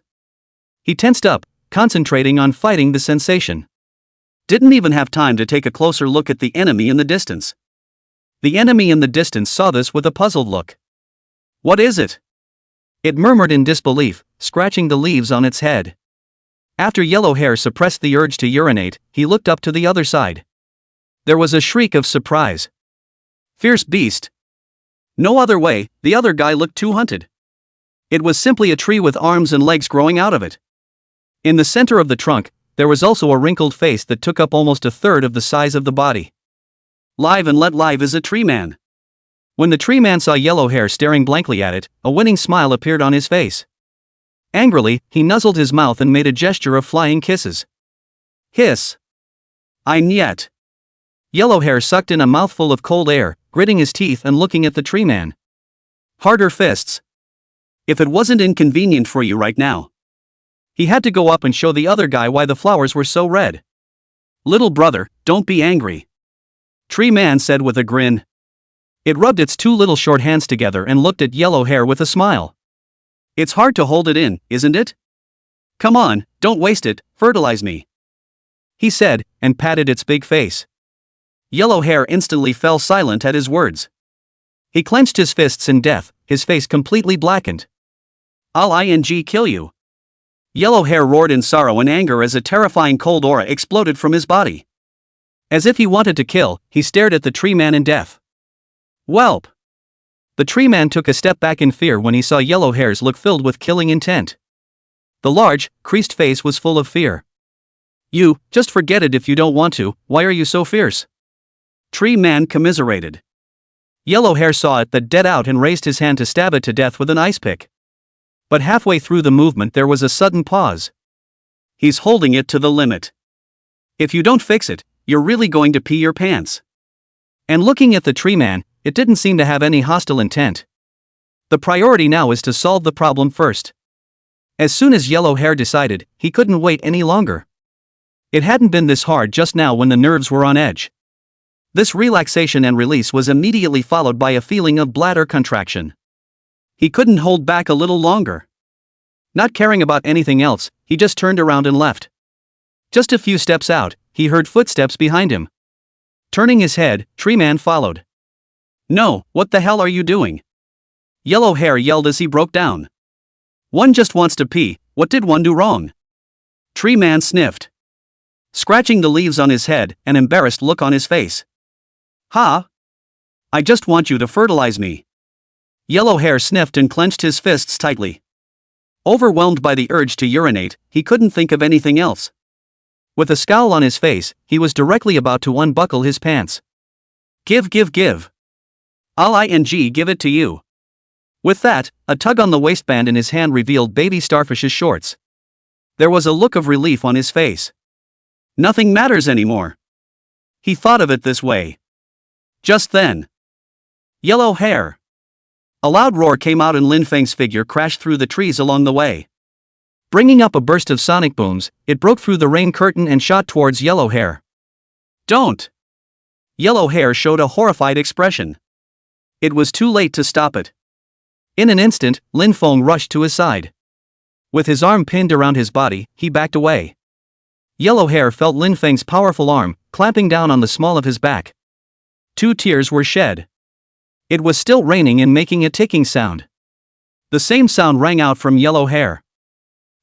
He tensed up, concentrating on fighting the sensation. Didn't even have time to take a closer look at the enemy in the distance. The enemy in the distance saw this with a puzzled look. What is it? It murmured in disbelief, scratching the leaves on its head. After Yellow Hair suppressed the urge to urinate, he looked up to the other side. There was a shriek of surprise. Fierce beast. No other way, the other guy looked too hunted. It was simply a tree with arms and legs growing out of it. In the center of the trunk, there was also a wrinkled face that took up almost a third of the size of the body. Live and let live is a tree man. When the tree man saw yellow hair staring blankly at it, a winning smile appeared on his face. Angrily, he nuzzled his mouth and made a gesture of flying kisses. Hiss. I niet. Yellow hair sucked in a mouthful of cold air, gritting his teeth and looking at the tree man. Harder fists. If it wasn't inconvenient for you right now. He had to go up and show the other guy why the flowers were so red. Little brother, don't be angry. Tree man said with a grin. It rubbed its two little short hands together and looked at yellow hair with a smile. It's hard to hold it in, isn't it? Come on, don't waste it, fertilize me. He said, and patted its big face. Yellow hair instantly fell silent at his words. He clenched his fists in death, his face completely blackened. I'll kill you. Yellow hair roared in sorrow and anger as a terrifying cold aura exploded from his body. As if he wanted to kill, he stared at the tree man in death. Whelp! The tree man took a step back in fear when he saw yellow hair's look filled with killing intent. The large, creased face was full of fear. You, just forget it if you don't want to, why are you so fierce? Tree man commiserated. Yellow hair saw it that dead out and raised his hand to stab it to death with an ice pick. But halfway through the movement there was a sudden pause. He's holding it to the limit. If you don't fix it, you're really going to pee your pants. And looking at the tree man, it didn't seem to have any hostile intent. The priority now is to solve the problem first. As soon as yellow hair decided, he couldn't wait any longer. It hadn't been this hard just now when the nerves were on edge. This relaxation and release was immediately followed by a feeling of bladder contraction. He couldn't hold back a little longer. Not caring about anything else, he just turned around and left. Just a few steps out, he heard footsteps behind him. Turning his head, Tree Man followed. No, what the hell are you doing? Yellow hair yelled as he broke down. One just wants to pee, what did one do wrong? Tree Man sniffed. Scratching the leaves on his head, an embarrassed look on his face. Ha! I just want you to fertilize me. Yellow hair sniffed and clenched his fists tightly. Overwhelmed by the urge to urinate, he couldn't think of anything else. With a scowl on his face, he was directly about to unbuckle his pants. Give. I'll give it to you. With that, a tug on the waistband in his hand revealed baby Starfish's shorts. There was a look of relief on his face. Nothing matters anymore. He thought of it this way. Just then. Yellow hair. A loud roar came out and Lin Feng's figure crashed through the trees along the way. Bringing up a burst of sonic booms, it broke through the rain curtain and shot towards yellow hair. Don't! Yellow hair showed a horrified expression. It was too late to stop it. In an instant, Lin Feng rushed to his side. With his arm pinned around his body, he backed away. Yellow hair felt Lin Feng's powerful arm, clamping down on the small of his back. 2 tears were shed. It was still raining and making a ticking sound. The same sound rang out from yellow hair.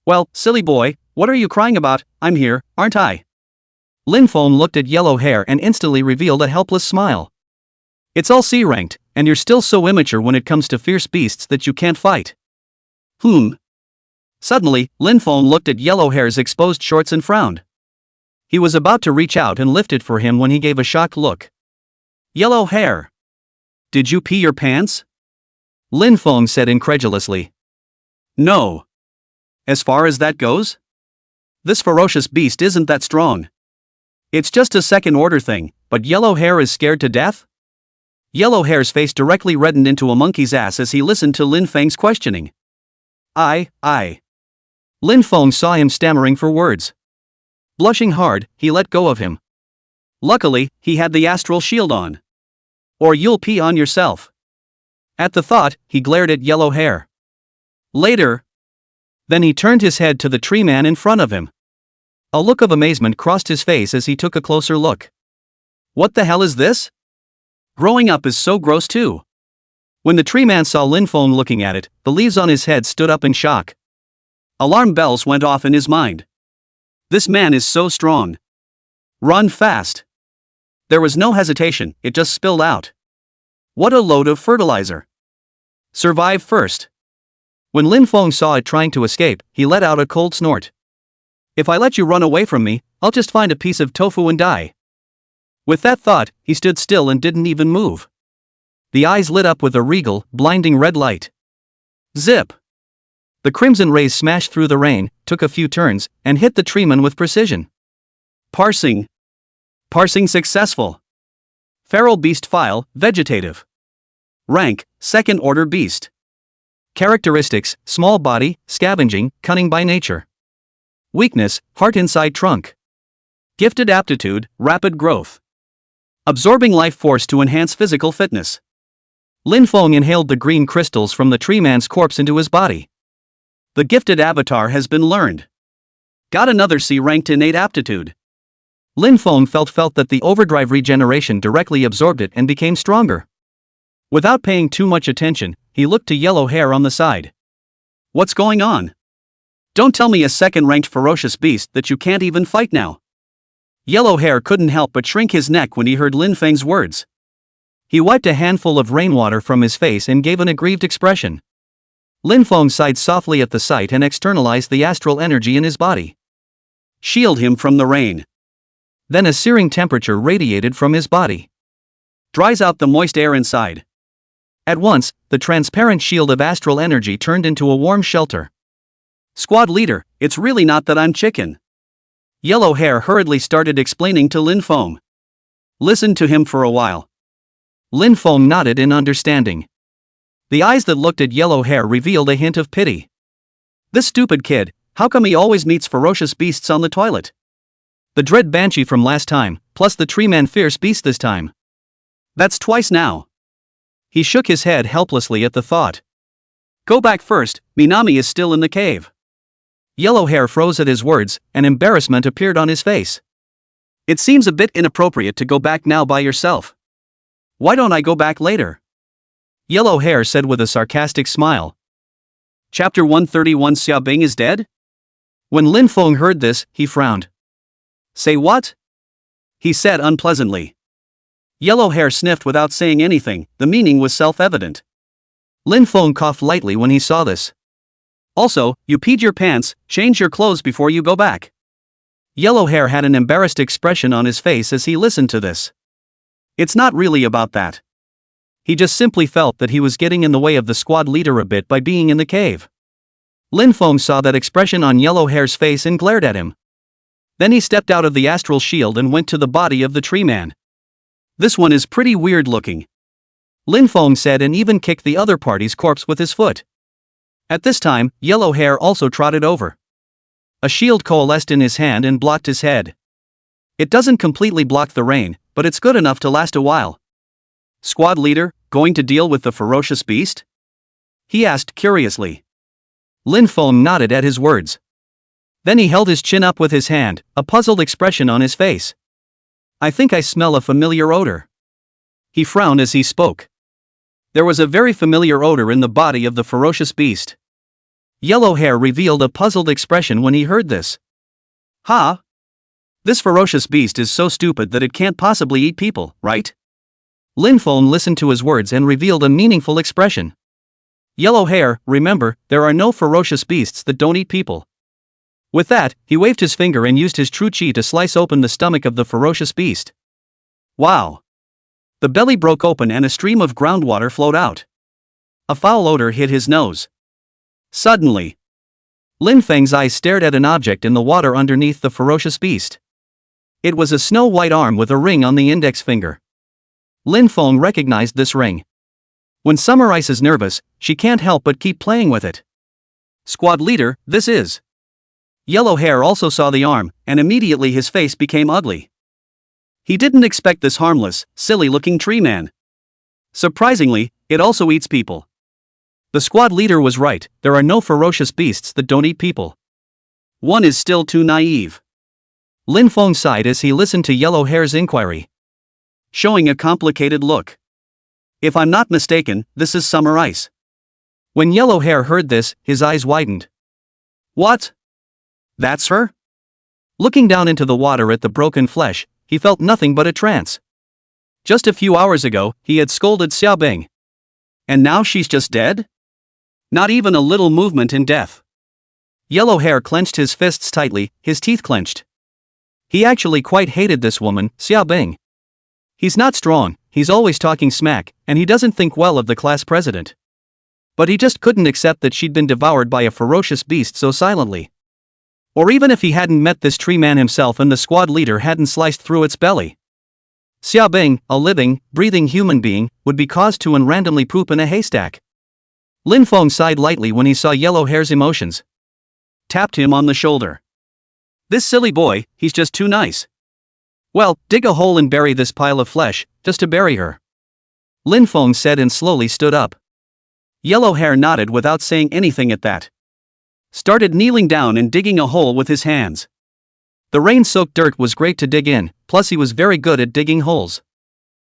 Well, silly boy, what are you crying about? I'm here, aren't I? Lin Feng looked at yellow hair and instantly revealed a helpless smile. It's all C-ranked, and you're still so immature when it comes to fierce beasts that you can't fight. Suddenly, Lin Feng looked at yellow hair's exposed shorts and frowned. He was about to reach out and lift it for him when he gave a shocked look. Yellow hair. Did you pee your pants? Lin Feng said incredulously. No. As far as that goes? This ferocious beast isn't that strong. It's just a second-order thing, but yellow hair is scared to death? Yellow hair's face directly reddened into a monkey's ass as he listened to Lin Feng's questioning. I. Lin Feng saw him stammering for words. Blushing hard, he let go of him. Luckily, he had the astral shield on. Or you'll pee on yourself. At the thought, he glared at yellow hair. Later. Then he turned his head to the tree man in front of him. A look of amazement crossed his face as he took a closer look. What the hell is this? Growing up is so gross too. When the tree man saw Lin Feng looking at it, the leaves on his head stood up in shock. Alarm bells went off in his mind. This man is so strong. Run fast. There was no hesitation, it just spilled out. What a load of fertilizer. Survive first. When Lin Feng saw it trying to escape, he let out a cold snort. If I let you run away from me, I'll just find a piece of tofu and die. With that thought, he stood still and didn't even move. The eyes lit up with a regal, blinding red light. Zip! The crimson rays smashed through the rain, took a few turns, and hit the treeman with precision. Parsing. Parsing successful. Feral beast file, vegetative. Rank, second order beast. Characteristics, small body, scavenging, cunning by nature. Weakness, heart inside trunk. Gifted aptitude, rapid growth. Absorbing life force to enhance physical fitness. Lin Feng inhaled the green crystals from the tree man's corpse into his body. The gifted avatar has been learned. Got another C-ranked innate aptitude. Lin Feng felt that the overdrive regeneration directly absorbed it and became stronger. Without paying too much attention, he looked to yellow hair on the side. What's going on? Don't tell me a second-ranked ferocious beast that you can't even fight now. Yellow hair couldn't help but shrink his neck when he heard Lin Feng's words. He wiped a handful of rainwater from his face and gave an aggrieved expression. Lin Feng sighed softly at the sight and externalized the astral energy in his body. Shield him from the rain. Then a searing temperature radiated from his body. Dries out the moist air inside. At once, the transparent shield of astral energy turned into a warm shelter. Squad leader, it's really not that I'm chicken. Yellow hair hurriedly started explaining to Lin Feng. Listened to him for a while. Lin Feng nodded in understanding. The eyes that looked at yellow hair revealed a hint of pity. This stupid kid, how come he always meets ferocious beasts on the toilet? The dread Banshee from last time, plus the tree man fierce beast this time. That's twice now. He shook his head helplessly at the thought. Go back first, Minami is still in the cave. Yellow hair froze at his words, and embarrassment appeared on his face. It seems a bit inappropriate to go back now by yourself. Why don't I go back later? Yellow hair said with a sarcastic smile. Chapter 131 Xia Bing is dead? When Lin Feng heard this, he frowned. Say what? He said unpleasantly. Yellow hair sniffed without saying anything, the meaning was self-evident. Lin Feng coughed lightly when he saw this. Also, you peed your pants, change your clothes before you go back. Yellow hair had an embarrassed expression on his face as he listened to this. It's not really about that. He just simply felt that he was getting in the way of the squad leader a bit by being in the cave. Lin Feng saw that expression on yellow hair's face and glared at him. Then he stepped out of the astral shield and went to the body of the tree man. This one is pretty weird looking. Lin Feng said and even kicked the other party's corpse with his foot. At this time, yellow hair also trotted over. A shield coalesced in his hand and blocked his head. It doesn't completely block the rain, but it's good enough to last a while. Squad leader, going to deal with the ferocious beast? He asked curiously. Lin Feng nodded at his words. Then he held his chin up with his hand, a puzzled expression on his face. I think I smell a familiar odor. He frowned as he spoke. There was a very familiar odor in the body of the ferocious beast. Yellow hair revealed a puzzled expression when he heard this. Ha! This ferocious beast is so stupid that it can't possibly eat people, right? Lin Feng listened to his words and revealed a meaningful expression. Yellow hair, remember, there are no ferocious beasts that don't eat people. With that, he waved his finger and used his true chi to slice open the stomach of the ferocious beast. Wow! The belly broke open and a stream of groundwater flowed out. A foul odor hit his nose. Suddenly, Lin Feng's eyes stared at an object in the water underneath the ferocious beast. It was a snow-white arm with a ring on the index finger. Lin Feng recognized this ring. When Summer Ice is nervous, she can't help but keep playing with it. Squad leader, this is. Yellow hair also saw the arm, and immediately his face became ugly. He didn't expect this harmless, silly-looking tree man. Surprisingly, it also eats people. The squad leader was right, there are no ferocious beasts that don't eat people. One is still too naive. Lin Feng sighed as he listened to Yellow Hair's inquiry. Showing a complicated look. If I'm not mistaken, this is Summer Ice. When Yellow Hair heard this, his eyes widened. What? That's her? Looking down into the water at the broken flesh, he felt nothing but a trance. Just a few hours ago, he had scolded Xia Bing. And now she's just dead? Not even a little movement in death. Yellow Hair clenched his fists tightly, his teeth clenched. He actually quite hated this woman, Xia Bing. He's not strong, he's always talking smack, and he doesn't think well of the class president. But he just couldn't accept that she'd been devoured by a ferocious beast so silently. Or even if he hadn't met this tree man himself and the squad leader hadn't sliced through its belly. Xiaobing, a living, breathing human being, would be caused to and randomly poop in a haystack. Lin Feng sighed lightly when he saw Yellow Hair's emotions. Tapped him on the shoulder. This silly boy, he's just too nice. Well, dig a hole and bury this pile of flesh, just to bury her. Lin Feng said and slowly stood up. Yellow Hair nodded without saying anything at that. Started kneeling down and digging a hole with his hands. The rain-soaked dirt was great to dig in, plus he was very good at digging holes.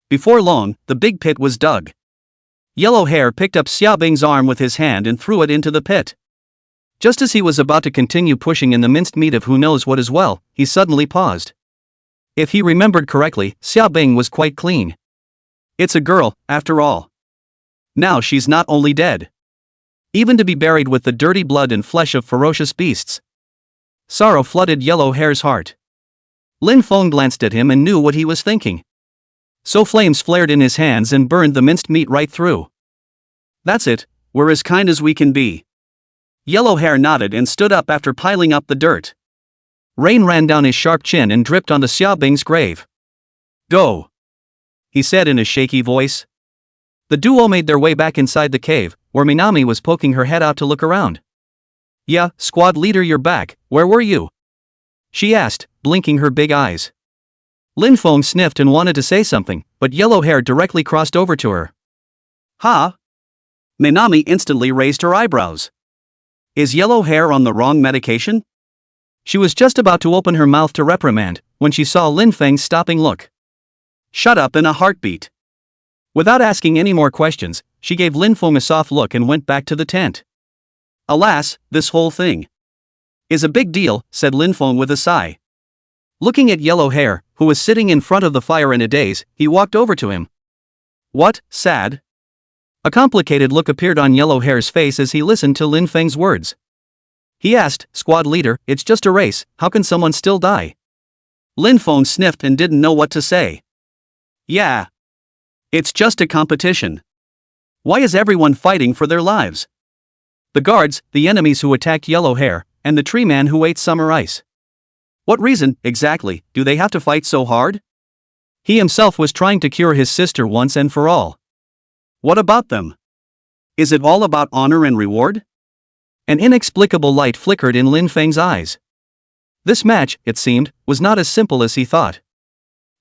Before long, the big pit was dug. Yellow Hair picked up Xiaobing's arm with his hand and threw it into the pit. Just as he was about to continue pushing in the minced meat of who knows what as well, he suddenly paused. If he remembered correctly, Xiaobing was quite clean. It's a girl, after all. Now she's not only dead. Even to be buried with the dirty blood and flesh of ferocious beasts. Sorrow flooded Yellow Hair's heart. Lin Feng glanced at him and knew what he was thinking. So flames flared in his hands and burned the minced meat right through. That's it, we're as kind as we can be. Yellow Hair nodded and stood up after piling up the dirt. Rain ran down his sharp chin and dripped onto Xiaobing's grave. Go, he said in a shaky voice. The duo made their way back inside the cave, where Minami was poking her head out to look around. Yeah, squad leader, you're back, where were you? She asked, blinking her big eyes. Lin Feng sniffed and wanted to say something, but Yellow Hair directly crossed over to her. Ha! Minami instantly raised her eyebrows. Is Yellow Hair on the wrong medication? She was just about to open her mouth to reprimand, when she saw Lin Feng's stopping look. Shut up in a heartbeat. Without asking any more questions, she gave Lin Feng a soft look and went back to the tent. Alas, this whole thing is a big deal, said Lin Feng with a sigh. Looking at Yellow Hair, who was sitting in front of the fire in a daze, he walked over to him. What, sad? A complicated look appeared on Yellow Hair's face as he listened to Lin Feng's words. He asked, Squad leader, it's just a race, how can someone still die? Lin Feng sniffed and didn't know what to say. Yeah. It's just a competition. Why is everyone fighting for their lives? The guards, the enemies who attacked Yellow Hair, and the tree man who ate summer ice. What reason, exactly, do they have to fight so hard? He himself was trying to cure his sister once and for all. What about them? Is it all about honor and reward? An inexplicable light flickered in Lin Feng's eyes. This match, it seemed, was not as simple as he thought.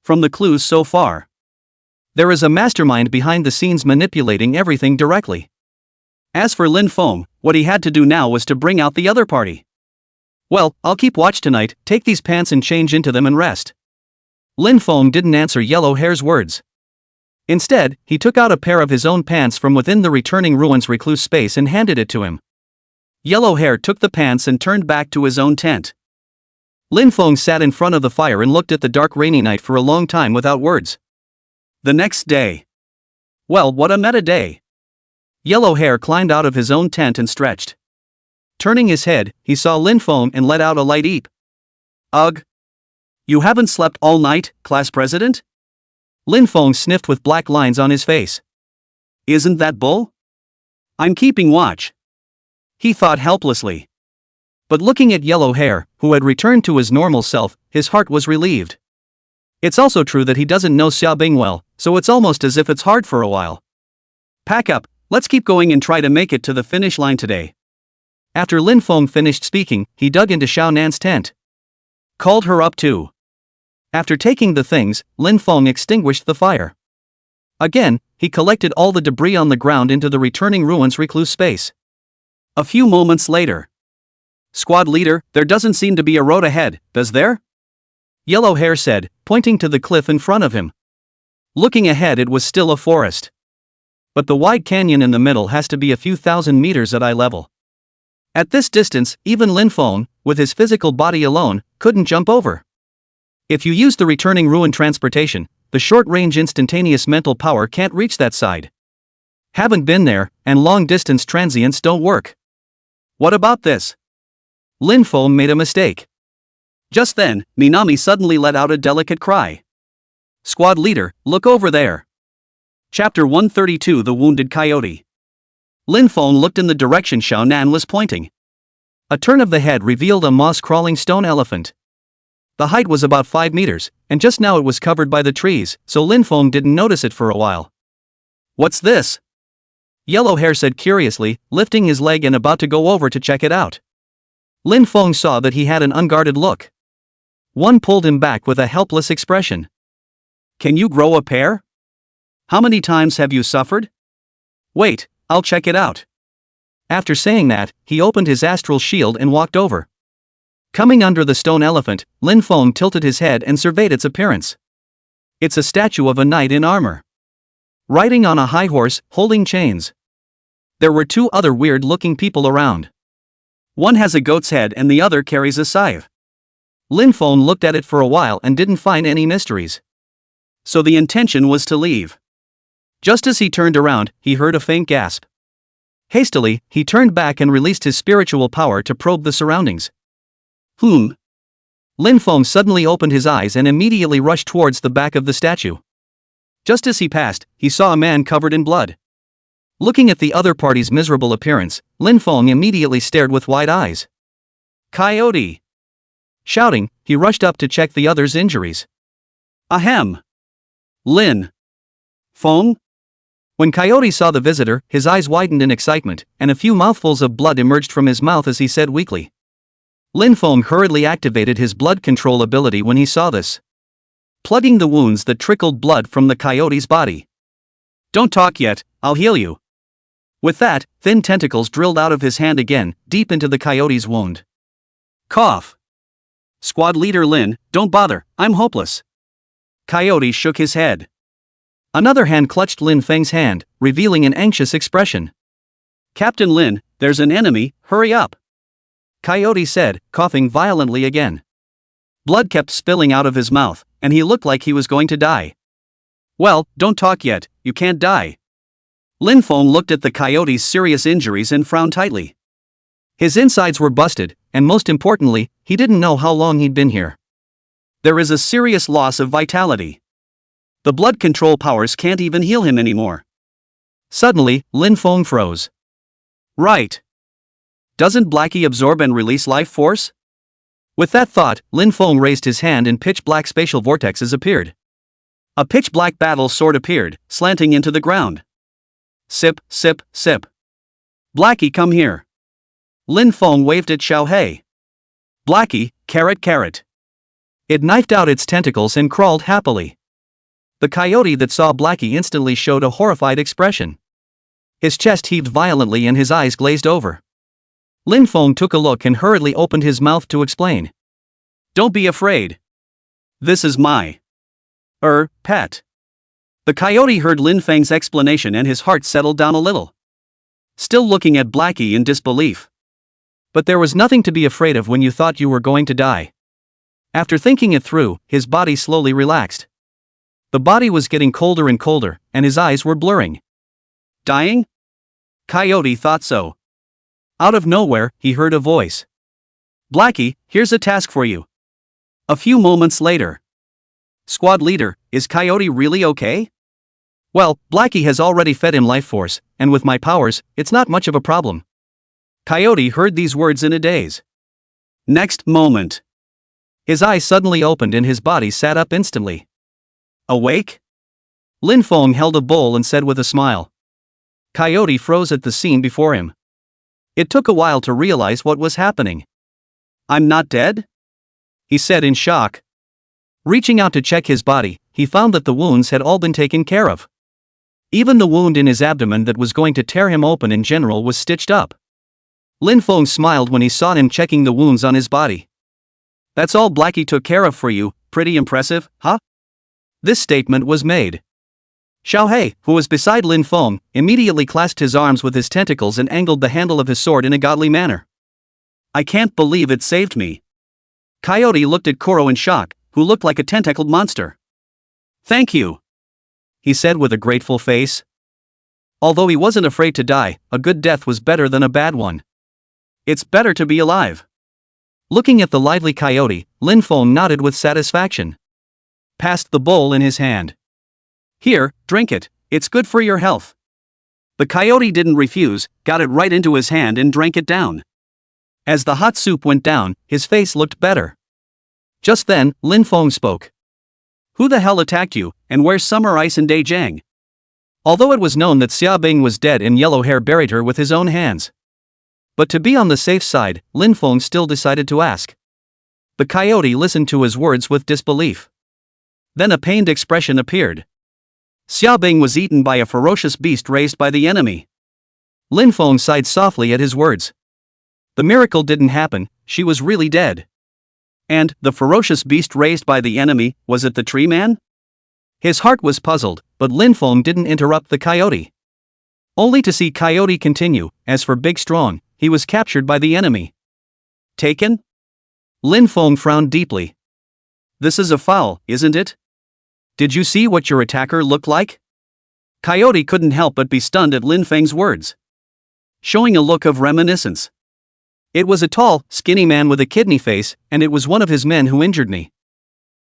From the clues so far, there is a mastermind behind the scenes manipulating everything directly. As for Lin Feng, what he had to do now was to bring out the other party. Well, I'll keep watch tonight, take these pants and change into them and rest. Lin Feng didn't answer Yellow Hair's words. Instead, he took out a pair of his own pants from within the returning ruins recluse space and handed it to him. Yellow Hair took the pants and turned back to his own tent. Lin Feng sat in front of the fire and looked at the dark rainy night for a long time without words. The next day. Well, what a meta day. Yellow Hair climbed out of his own tent and stretched. Turning his head, he saw Lin Feng and let out a light eep. Ugh. You haven't slept all night, class president? Lin Feng sniffed with black lines on his face. Isn't that bull? I'm keeping watch. He thought helplessly. But looking at Yellow Hair, who had returned to his normal self, his heart was relieved. It's also true that he doesn't know Xiaobing well, so it's almost as if it's hard for a while. Pack up, let's keep going and try to make it to the finish line today. After Lin Feng finished speaking, he dug into Xiao Nan's tent. Called her up too. After taking the things, Lin Feng extinguished the fire. Again, he collected all the debris on the ground into the returning ruins recluse space. A few moments later. Squad leader, there doesn't seem to be a road ahead, does there? Yellow Hair said, pointing to the cliff in front of him. Looking ahead, it was still a forest. But the wide canyon in the middle has to be a few thousand meters at eye level. At this distance, even Lin Feng, with his physical body alone, couldn't jump over. If you use the returning ruin transportation, the short-range instantaneous mental power can't reach that side. Haven't been there, and long-distance transients don't work. What about this? Lin Feng made a mistake. Just then, Minami suddenly let out a delicate cry. Squad leader, look over there. Chapter 132 The Wounded Coyote. Lin Feng looked in the direction Xiao Nan was pointing. A turn of the head revealed a moss-crawling stone elephant. The height was about 5 meters, and just now it was covered by the trees, so Lin Feng didn't notice it for a while. "What's this?" Yellow Hair said curiously, lifting his leg and about to go over to check it out. Lin Feng saw that he had an unguarded look. One pulled him back with a helpless expression. "Can you grow a pair? How many times have you suffered? Wait, I'll check it out." After saying that, he opened his astral shield and walked over. Coming under the stone elephant, Lin Feng tilted his head and surveyed its appearance. It's a statue of a knight in armor, riding on a high horse, holding chains. There were 2 other weird-looking people around. One has a goat's head and the other carries a scythe. Lin Feng looked at it for a while and didn't find any mysteries. So the intention was to leave. Just as he turned around, he heard a faint gasp. Hastily, he turned back and released his spiritual power to probe the surroundings. Lin Feng suddenly opened his eyes and immediately rushed towards the back of the statue. Just as he passed, he saw a man covered in blood. Looking at the other party's miserable appearance, Lin Feng immediately stared with wide eyes. "Coyote!" Shouting, he rushed up to check the other's injuries. "Ahem! Lin Feng?" When Coyote saw the visitor, his eyes widened in excitement, and a few mouthfuls of blood emerged from his mouth as he said weakly. Lin Feng hurriedly activated his blood control ability when he saw this, plugging the wounds that trickled blood from the coyote's body. "Don't talk yet, I'll heal you." With that, thin tentacles drilled out of his hand again, deep into the coyote's wound. Cough. "Squad leader Lin, don't bother, I'm hopeless." Coyote shook his head. Another hand clutched Lin Feng's hand, revealing an anxious expression. "Captain Lin, there's an enemy, hurry up," Coyote said, coughing violently again. Blood kept spilling out of his mouth, and he looked like he was going to die. "Well, don't talk yet, you can't die." Lin Feng looked at the coyote's serious injuries and frowned tightly. His insides were busted, and most importantly, he didn't know how long he'd been here. There is a serious loss of vitality. The blood control powers can't even heal him anymore. Suddenly, Lin Feng froze. Right. Doesn't Blackie absorb and release life force? With that thought, Lin Feng raised his hand and pitch-black spatial vortexes appeared. A pitch-black battle sword appeared, slanting into the ground. Sip, sip, sip. "Blackie, come here." Lin Feng waved at Xiao He. "Blackie, carrot, carrot." It knifed out its tentacles and crawled happily. The coyote that saw Blackie instantly showed a horrified expression. His chest heaved violently and his eyes glazed over. Lin Feng took a look and hurriedly opened his mouth to explain. "Don't be afraid. This is my pet." The coyote heard Lin Feng's explanation and his heart settled down a little, still looking at Blackie in disbelief. "But there was nothing to be afraid of when you thought you were going to die." After thinking it through, his body slowly relaxed. The body was getting colder and colder, and his eyes were blurring. "Dying?" Coyote thought so. Out of nowhere, he heard a voice. "Blackie, here's a task for you." A few moments later. "Squad leader, is Coyote really okay?" "Well, Blackie has already fed him life force, and with my powers, it's not much of a problem." Coyote heard these words in a daze. Next moment, his eyes suddenly opened and his body sat up instantly. "Awake?" Lin Feng held a bowl and said with a smile. Coyote froze at the scene before him. It took a while to realize what was happening. "I'm not dead?" he said in shock. Reaching out to check his body, he found that the wounds had all been taken care of. Even the wound in his abdomen that was going to tear him open in general was stitched up. Lin Feng smiled when he saw him checking the wounds on his body. "That's all Blackie took care of for you, pretty impressive, huh?" This statement was made. Xiao He, who was beside Lin Feng, immediately clasped his arms with his tentacles and angled the handle of his sword in a godly manner. "I can't believe it saved me." Coyote looked at Koro in shock, who looked like a tentacled monster. "Thank you," he said with a grateful face. Although he wasn't afraid to die, a good death was better than a bad one. It's better to be alive. Looking at the lively coyote, Lin Feng nodded with satisfaction. Passed the bowl in his hand. "Here, drink it," It's good for your health. The coyote didn't refuse, got it right into his hand and drank it down. As the hot soup went down, his face looked better. Just then, Lin Feng spoke. Who the hell attacked you, and where's Summer Ice and Dai? Although it was known that Xia Bing was dead and Yellow Hair buried her with his own hands. But to be on the safe side, Lin Feng still decided to ask. The coyote listened to his words with disbelief. Then a pained expression appeared. Xia Bing was eaten by a ferocious beast raised by the enemy. Lin Feng sighed softly at his words. The miracle didn't happen, she was really dead. And, the ferocious beast raised by the enemy, was it the tree man? His heart was puzzled, but Lin Feng didn't interrupt the coyote. Only to see Coyote continue, as for Big Strong, he was captured by the enemy. Taken? Lin Feng frowned deeply. This is a foul, isn't it? Did you see what your attacker looked like? Coyote couldn't help but be stunned at Lin Feng's words, showing a look of reminiscence. It was a tall, skinny man with a kidney face, and it was one of his men who injured me.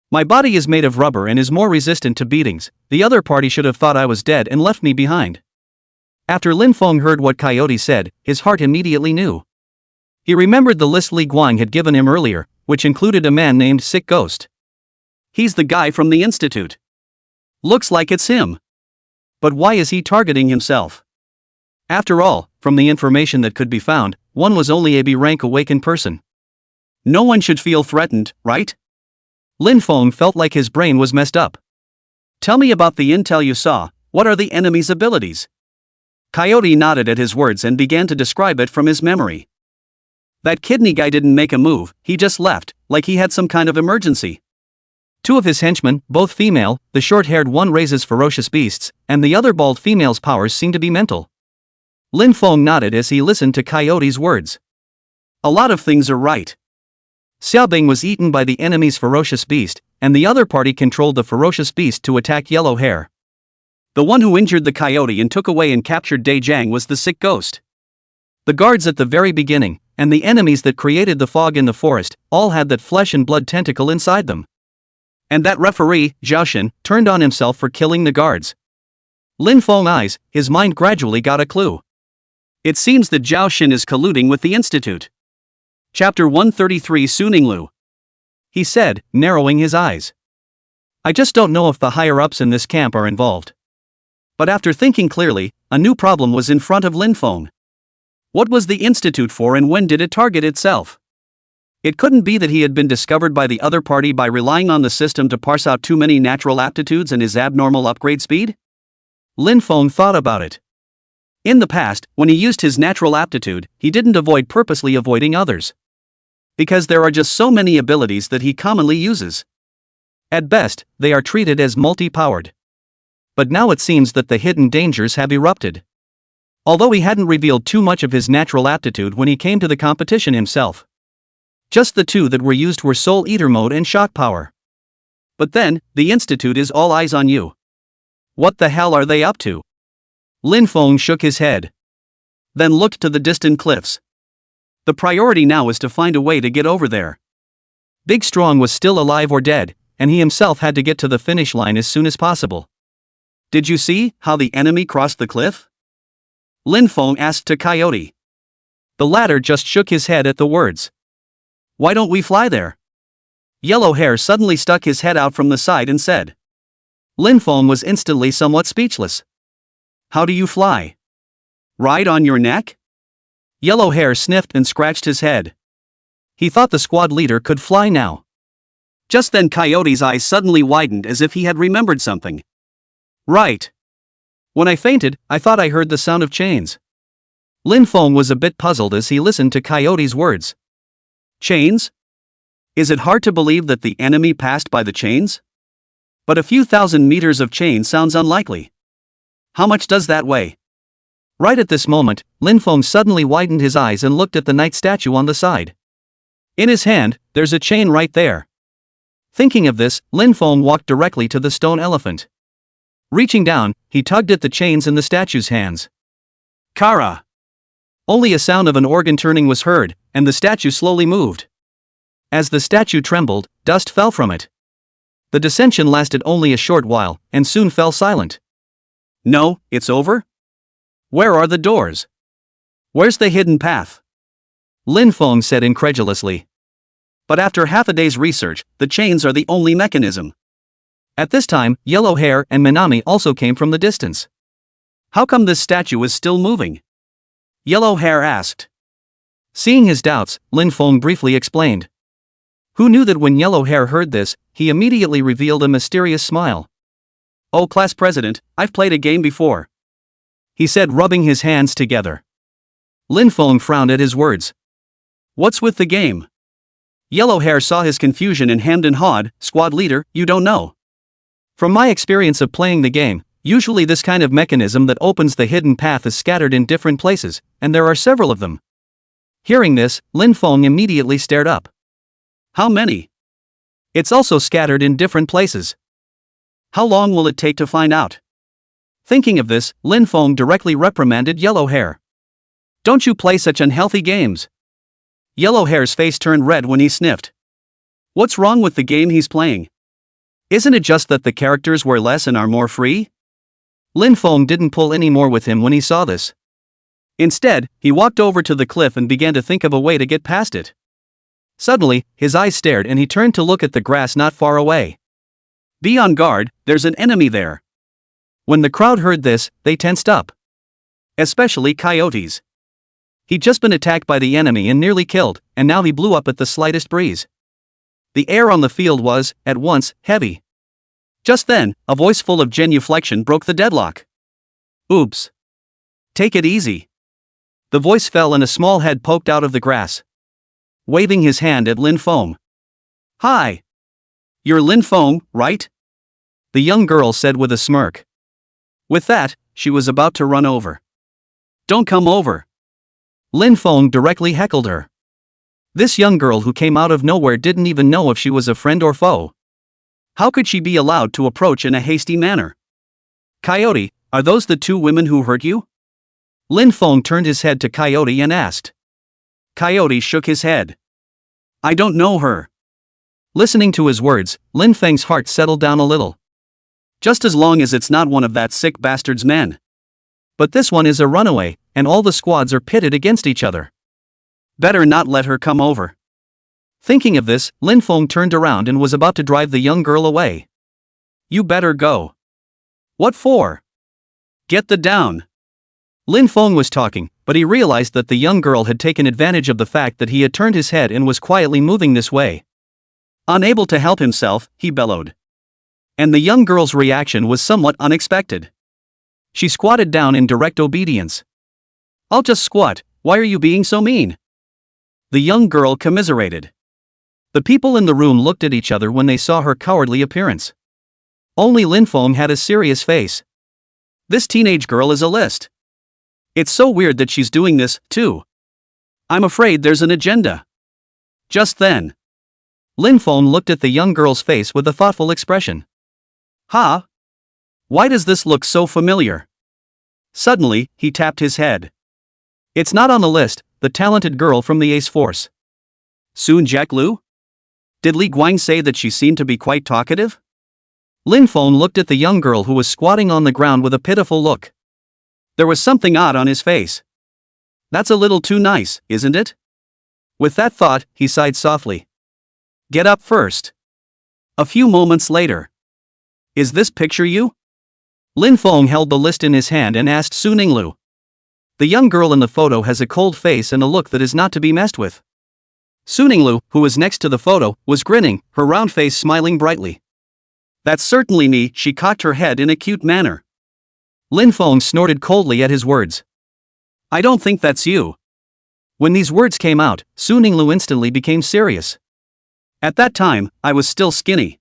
My body is made of rubber and is more resistant to beatings. The other party should have thought I was dead and left me behind. After Lin Feng heard what Coyote said, his heart immediately knew. He remembered the list Li Guang had given him earlier, which included a man named Sick Ghost. He's the guy from the institute. Looks like it's him. But why is he targeting himself? After all, from the information that could be found, one was only a B rank awakened person. No one should feel threatened, right? Lin Feng felt like his brain was messed up. Tell me about the intel you saw. What are the enemy's abilities? Coyote nodded at his words and began to describe it from his memory. That kidney guy didn't make a move, he just left, like he had some kind of emergency. Two of his henchmen, both female, the short-haired one raises ferocious beasts, and the other bald female's powers seem to be mental. Lin Feng nodded as he listened to Coyote's words. A lot of things are right. Xia Bing was eaten by the enemy's ferocious beast, and the other party controlled the ferocious beast to attack Yellow Hair. The one who injured the coyote and took away and captured Dai Jiang was the Sick Ghost. The guards at the very beginning, and the enemies that created the fog in the forest, all had that flesh and blood tentacle inside them. And that referee, Zhao Xin, turned on himself for killing the guards. Lin Feng's eyes, his mind gradually got a clue. It seems that Zhao Xin is colluding with the institute. Chapter 133 Suninglu. He said, narrowing his eyes. I just don't know if the higher-ups in this camp are involved. But after thinking clearly, a new problem was in front of Lin Feng. What was the institute for and when did it target itself? It couldn't be that he had been discovered by the other party by relying on the system to parse out too many natural aptitudes and his abnormal upgrade speed? Lin Feng thought about it. In the past, when he used his natural aptitude, he didn't purposely avoiding others. Because there are just so many abilities that he commonly uses. At best, they are treated as multi-powered. But now it seems that the hidden dangers have erupted. Although he hadn't revealed too much of his natural aptitude when he came to the competition himself. Just the two that were used were Soul Eater mode and Shock Power. But then, the Institute is all eyes on you. What the hell are they up to? Lin Feng shook his head. Then looked to the distant cliffs. The priority now is to find a way to get over there. Big Strong was still alive or dead, and he himself had to get to the finish line as soon as possible. Did you see how the enemy crossed the cliff? Lin Feng asked to Coyote. The latter just shook his head at the words. Why don't we fly there? Yellow Hair suddenly stuck his head out from the side and said. Lin Feng was instantly somewhat speechless. How do you fly? Ride on your neck? Yellow Hair sniffed and scratched his head. He thought the squad leader could fly now. Just then Coyote's eyes suddenly widened as if he had remembered something. Right. When I fainted, I thought I heard the sound of chains. Lin Feng was a bit puzzled as he listened to Coyote's words. Chains? Is it hard to believe that the enemy passed by the chains? But a few thousand meters of chain sounds unlikely. How much does that weigh? Right at this moment, Lin Feng suddenly widened his eyes and looked at the knight statue on the side. In his hand, there's a chain right there. Thinking of this, Lin Feng walked directly to the stone elephant. Reaching down, he tugged at the chains in the statue's hands. Kara! Only a sound of an organ turning was heard, and the statue slowly moved. As the statue trembled, dust fell from it. The dissension lasted only a short while, and soon fell silent. No, it's over? Where are the doors? Where's the hidden path? Lin Feng said incredulously. But after half a day's research, the chains are the only mechanism. At this time, Yellow Hair and Minami also came from the distance. How come this statue is still moving? Yellow Hair asked. Seeing his doubts, Lin Feng briefly explained. Who knew that when Yellow Hair heard this, he immediately revealed a mysterious smile. Oh, class president, I've played a game before, he said, rubbing his hands together. Lin Feng frowned at his words. What's with the game? Yellow Hair saw his confusion and hemmed and hawed. Squad leader, you don't know. From my experience of playing the game, usually this kind of mechanism that opens the hidden path is scattered in different places, and there are several of them. Hearing this, Lin Feng immediately stared up. How many? It's also scattered in different places. How long will it take to find out? Thinking of this, Lin Feng directly reprimanded Yellow Hair. Don't you play such unhealthy games? Yellow Hair's face turned red when he sniffed. What's wrong with the game he's playing? Isn't it just that the characters wear less and are more free? Lin Feng didn't pull any more with him when he saw this. Instead, he walked over to the cliff and began to think of a way to get past it. Suddenly, his eyes stared and he turned to look at the grass not far away. Be on guard, there's an enemy there. When the crowd heard this, they tensed up. Especially coyotes. He'd just been attacked by the enemy and nearly killed, and now he blew up at the slightest breeze. The air on the field was, at once, heavy. Just then, a voice full of genuflection broke the deadlock. Oops. Take it easy. The voice fell and a small head poked out of the grass. Waving his hand at Lin Feng. Hi. You're Lin Feng, right? The young girl said with a smirk. With that, she was about to run over. Don't come over. Lin Feng directly heckled her. This young girl who came out of nowhere didn't even know if she was a friend or foe. How could she be allowed to approach in a hasty manner? Coyote, are those the two women who hurt you? Lin Feng turned his head to Coyote and asked. Coyote shook his head. I don't know her. Listening to his words, Lin Feng's heart settled down a little. Just as long as it's not one of that sick bastard's men. But this one is a runaway, and all the squads are pitted against each other. Better not let her come over. Thinking of this, Lin Feng turned around and was about to drive the young girl away. You better go. What for? Get the down. Lin Feng was talking, but he realized that the young girl had taken advantage of the fact that he had turned his head and was quietly moving this way. Unable to help himself, he bellowed. And the young girl's reaction was somewhat unexpected. She squatted down in direct obedience. I'll just squat, why are you being so mean? The young girl commiserated. The people in the room looked at each other when they saw her cowardly appearance. Only Lin Feng had a serious face. This teenage girl is a list. It's so weird that she's doing this, too. I'm afraid there's an agenda. Just then, Lin Feng looked at the young girl's face with a thoughtful expression. Huh? Why does this look so familiar? Suddenly, he tapped his head. It's not on the list, the talented girl from the Ace Force. Sun Jack Lu? Did Li Guang say that she seemed to be quite talkative? Lin Feng looked at the young girl who was squatting on the ground with a pitiful look. There was something odd on his face. That's a little too nice, isn't it? With that thought, he sighed softly. Get up first. A few moments later. Is this picture you? Lin Feng held the list in his hand and asked Su Ninglu. The young girl in the photo has a cold face and a look that is not to be messed with. Su Ninglu, who was next to the photo, was grinning, her round face smiling brightly. That's certainly me, she cocked her head in a cute manner. Lin Feng snorted coldly at his words. I don't think that's you. When these words came out, Su Ninglu instantly became serious. At that time, I was still skinny.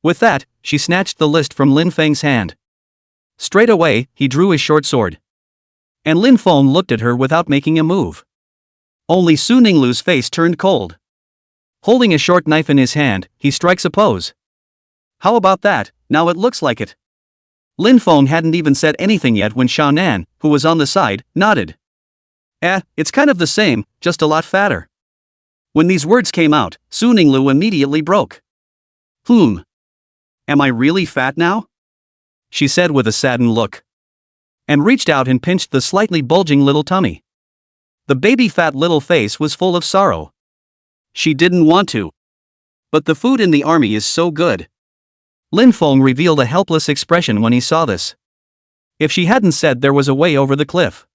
With that, she snatched the list from Lin Feng's hand. Straight away, he drew his short sword. And Lin Feng looked at her without making a move. Only Su Ninglu's face turned cold. Holding a short knife in his hand, he strikes a pose. How about that, now it looks like it. Lin Feng hadn't even said anything yet when Xiao Nan, who was on the side, nodded. It's kind of the same, just a lot fatter. When these words came out, Su Ninglu immediately broke. Am I really fat now? She said with a saddened look. and reached out and pinched the slightly bulging little tummy. The baby fat little face was full of sorrow. She didn't want to. But the food in the army is so good. Lin Feng revealed a helpless expression when he saw this. If she hadn't said there was a way over the cliff,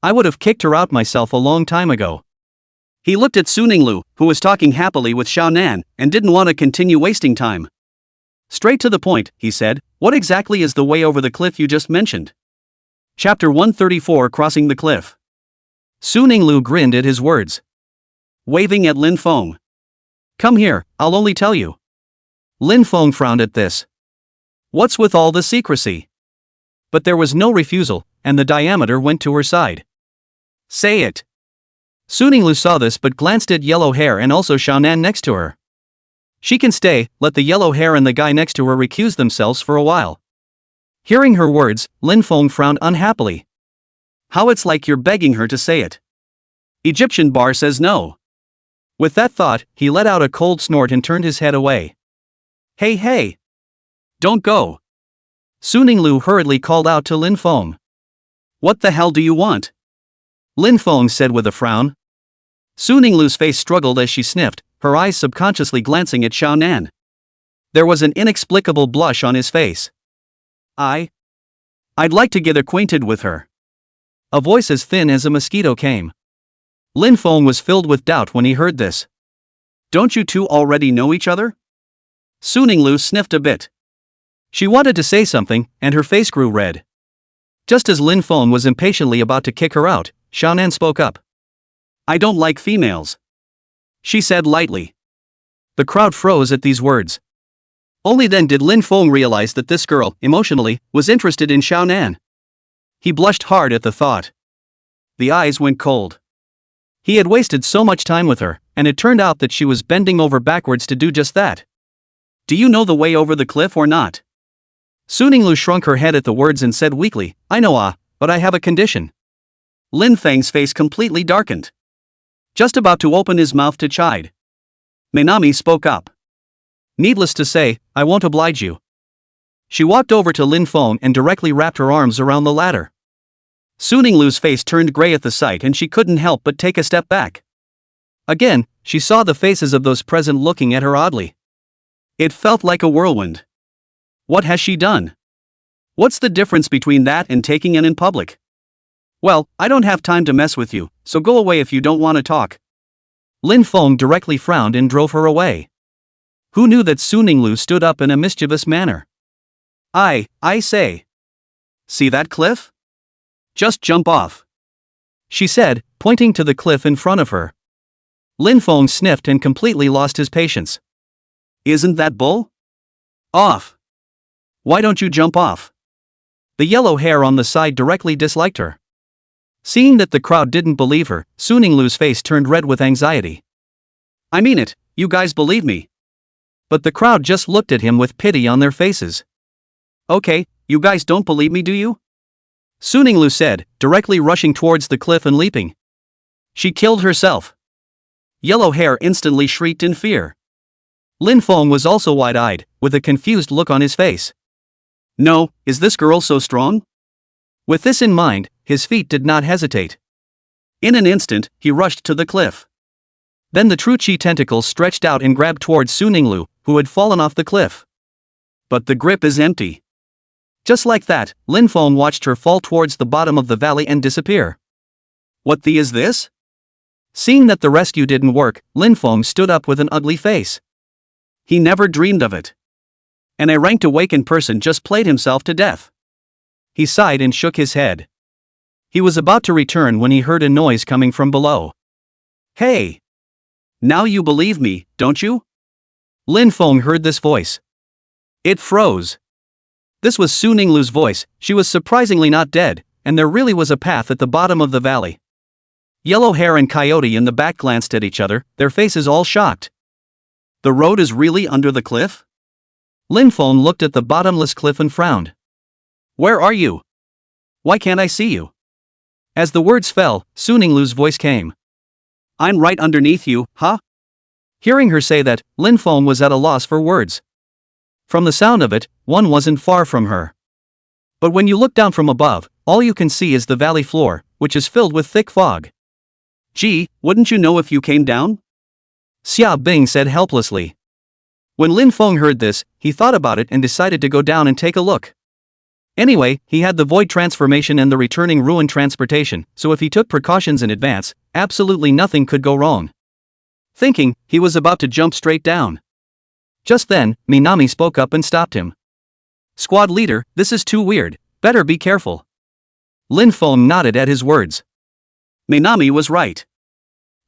I would have kicked her out myself a long time ago. He looked at Su Ninglu, who was talking happily with Xiao Nan, and didn't want to continue wasting time. Straight to the point, he said, what exactly is the way over the cliff you just mentioned? Chapter 134 Crossing the Cliff. Su Ninglu grinned at his words, waving at Lin Feng. Come here, I'll only tell you. Lin Feng frowned at this. What's with all the secrecy? But there was no refusal, and the diameter went to her side. Say it. Su Ninglu saw this but glanced at Yellow Hair and also Xiaonan next to her. She can stay, let the yellow hair and the guy next to her recuse themselves for a while. Hearing her words, Lin Feng frowned unhappily. How it's like you're begging her to say it. Egyptian bar says no. With that thought, he let out a cold snort and turned his head away. Hey! Don't go! Su Ninglu hurriedly called out to Lin Feng. What the hell do you want? Lin Feng said with a frown. Su Ninglu's face struggled as she sniffed, her eyes subconsciously glancing at Xiao Nan. There was an inexplicable blush on his face. I'd like to get acquainted with her. A voice as thin as a mosquito came. Lin Feng was filled with doubt when he heard this. Don't you two already know each other? Su Ninglu sniffed a bit. She wanted to say something, and her face grew red. Just as Lin Feng was impatiently about to kick her out, Xiaonan spoke up. I don't like females, she said lightly. The crowd froze at these words. Only then did Lin Feng realize that this girl, emotionally, was interested in Xiaonan. He blushed hard at the thought. The eyes went cold. He had wasted so much time with her, and it turned out that she was bending over backwards to do just that. Do you know the way over the cliff or not? Su Ninglu shrunk her head at the words and said weakly, I know but I have a condition. Lin Feng's face completely darkened. Just about to open his mouth to chide, Minami spoke up. Needless to say, I won't oblige you. She walked over to Lin Feng and directly wrapped her arms around the ladder. Su Ninglu's face turned gray at the sight and she couldn't help but take a step back. Again, she saw the faces of those present looking at her oddly. It felt like a whirlwind. What has she done? What's the difference between that and taking it in public? Well, I don't have time to mess with you, so go away if you don't want to talk. Lin Feng directly frowned and drove her away. Who knew that Su Ninglu stood up in a mischievous manner? I say. See that cliff? Just jump off, she said, pointing to the cliff in front of her. Lin Feng sniffed and completely lost his patience. Isn't that bull? Off. Why don't you jump off? The yellow hair on the side directly disliked her. Seeing that the crowd didn't believe her, Su Ninglu's face turned red with anxiety. I mean it, you guys believe me. But the crowd just looked at him with pity on their faces. Okay, you guys don't believe me, do you? Su Ninglu said, directly rushing towards the cliff and leaping. She killed herself. Yellow hair instantly shrieked in fear. Lin Feng was also wide-eyed, with a confused look on his face. No, is this girl so strong? With this in mind, his feet did not hesitate. In an instant, he rushed to the cliff. Then the true chi tentacles stretched out and grabbed towards Su Ninglu, who had fallen off the cliff. But the grip is empty. Just like that, Lin Feng watched her fall towards the bottom of the valley and disappear. What the is this? Seeing that the rescue didn't work, Lin Feng stood up with an ugly face. He never dreamed of it. An ranked awakened person just played himself to death. He sighed and shook his head. He was about to return when he heard a noise coming from below. Hey! Now you believe me, don't you? Lin Feng heard this voice. It froze. This was Su Ninglu's voice. She was surprisingly not dead, and there really was a path at the bottom of the valley. Yellow Hair and Coyote in the back glanced at each other, their faces all shocked. The road is really under the cliff? Lin Feng looked at the bottomless cliff and frowned. Where are you? Why can't I see you? As the words fell, Su Ninglu's voice came. I'm right underneath you, huh? Hearing her say that, Lin Feng was at a loss for words. From the sound of it, one wasn't far from her. But when you look down from above, all you can see is the valley floor, which is filled with thick fog. Gee, wouldn't you know if you came down? Xia Bing said helplessly. When Lin Feng heard this, he thought about it and decided to go down and take a look. Anyway, he had the void transformation and the returning ruin transportation, so if he took precautions in advance, absolutely nothing could go wrong. Thinking, he was about to jump straight down. Just then, Minami spoke up and stopped him. Squad leader, this is too weird, better be careful. Lin Feng nodded at his words. Minami was right.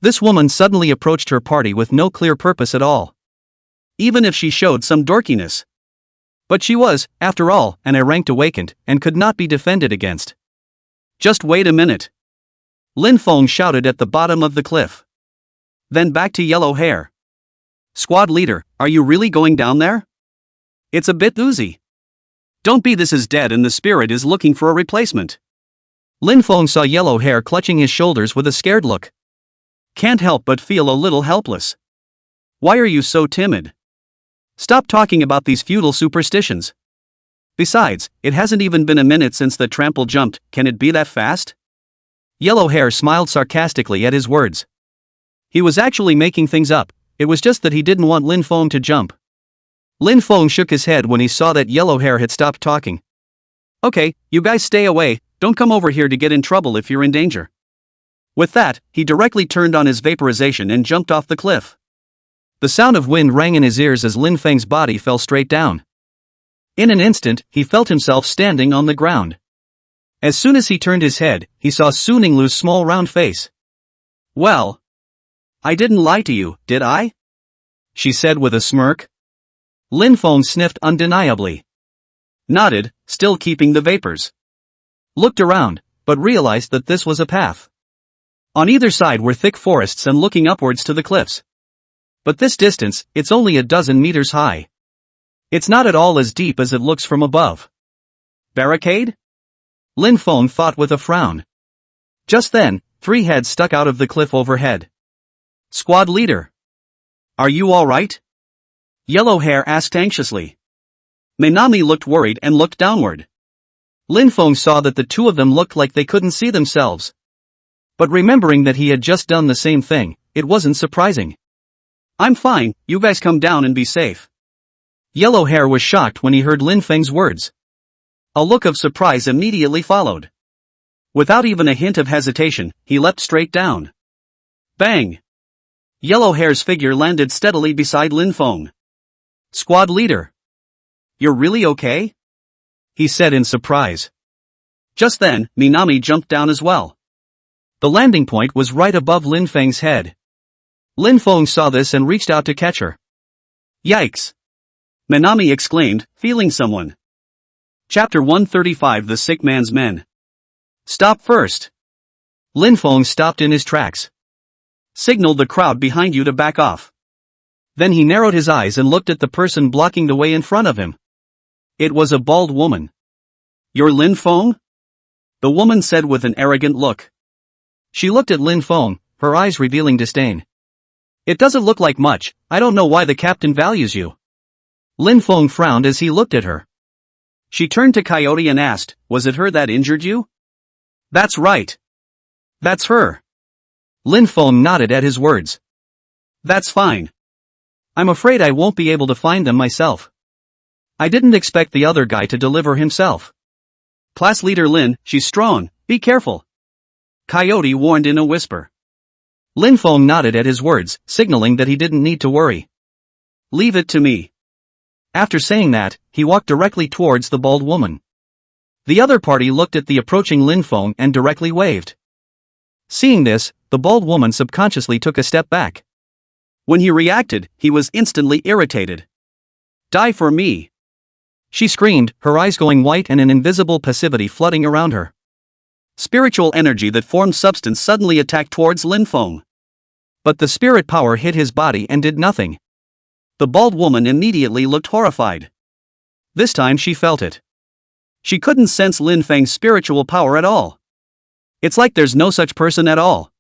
This woman suddenly approached her party with no clear purpose at all. Even if she showed some dorkiness. But she was, after all, an ranked awakened, and could not be defended against. Just wait a minute. Lin Feng shouted at the bottom of the cliff. Then back to yellow hair. Squad leader, are you really going down there? It's a bit oozy. Don't be this is dead and the spirit is looking for a replacement. Lin Feng saw yellow hair clutching his shoulders with a scared look. Can't help but feel a little helpless. Why are you so timid? Stop talking about these feudal superstitions. Besides, it hasn't even been a minute since the trample jumped, can it be that fast? Yellow hair smiled sarcastically at his words. He was actually making things up, it was just that he didn't want Lin Feng to jump. Lin Feng shook his head when he saw that yellow hair had stopped talking. Okay, you guys stay away, don't come over here to get in trouble if you're in danger. With that, he directly turned on his vaporization and jumped off the cliff. The sound of wind rang in his ears as Lin Feng's body fell straight down. In an instant, he felt himself standing on the ground. As soon as he turned his head, he saw Su Ninglu's small round face. Well, I didn't lie to you, did I? She said with a smirk. Lin Feng sniffed undeniably. Nodded, still keeping the vapors. Looked around, but realized that this was a path. On either side were thick forests and looking upwards to the cliffs. But this distance, it's only a dozen meters high. It's not at all as deep as it looks from above. Barricade? Lin Feng thought with a frown. Just then, 3 heads stuck out of the cliff overhead. Squad leader. Are you all right? Yellow hair asked anxiously. Minami looked worried and looked downward. Lin Feng saw that the 2 of them looked like they couldn't see themselves. But remembering that he had just done the same thing, it wasn't surprising. I'm fine, you guys come down and be safe. Yellow hair was shocked when he heard Lin Feng's words. A look of surprise immediately followed. Without even a hint of hesitation, he leapt straight down. Bang! Yellow hair's figure landed steadily beside Lin Feng. Squad leader. You're really okay? He said in surprise. Just then, Minami jumped down as well. The landing point was right above Lin Feng's head. Lin Feng saw this and reached out to catch her. Yikes! Minami exclaimed, feeling someone. Chapter 135 The Sick Man's Men. Stop first! Lin Feng stopped in his tracks. Signaled the crowd behind you to back off. Then he narrowed his eyes and looked at the person blocking the way in front of him. It was a bald woman. You're Lin Feng? The woman said with an arrogant look. She looked at Lin Feng, her eyes revealing disdain. It doesn't look like much, I don't know why the captain values you. Lin Feng frowned as he looked at her. She turned to Coyote and asked, was it her that injured you? That's right. That's her. Lin Feng nodded at his words. That's fine. I'm afraid I won't be able to find them myself. I didn't expect the other guy to deliver himself. Class leader Lin, she's strong, be careful. Coyote warned in a whisper. Lin Feng nodded at his words, signaling that he didn't need to worry. Leave it to me. After saying that, he walked directly towards the bald woman. The other party looked at the approaching Lin Feng and directly waved. Seeing this, the bald woman subconsciously took a step back. When he reacted, he was instantly irritated. Die for me! She screamed, her eyes going white and an invisible passivity flooding around her. Spiritual energy that formed substance suddenly attacked towards Lin Feng. But the spirit power hit his body and did nothing. The bald woman immediately looked horrified. This time she felt it. She couldn't sense Lin Feng's spiritual power at all. It's like there's no such person at all.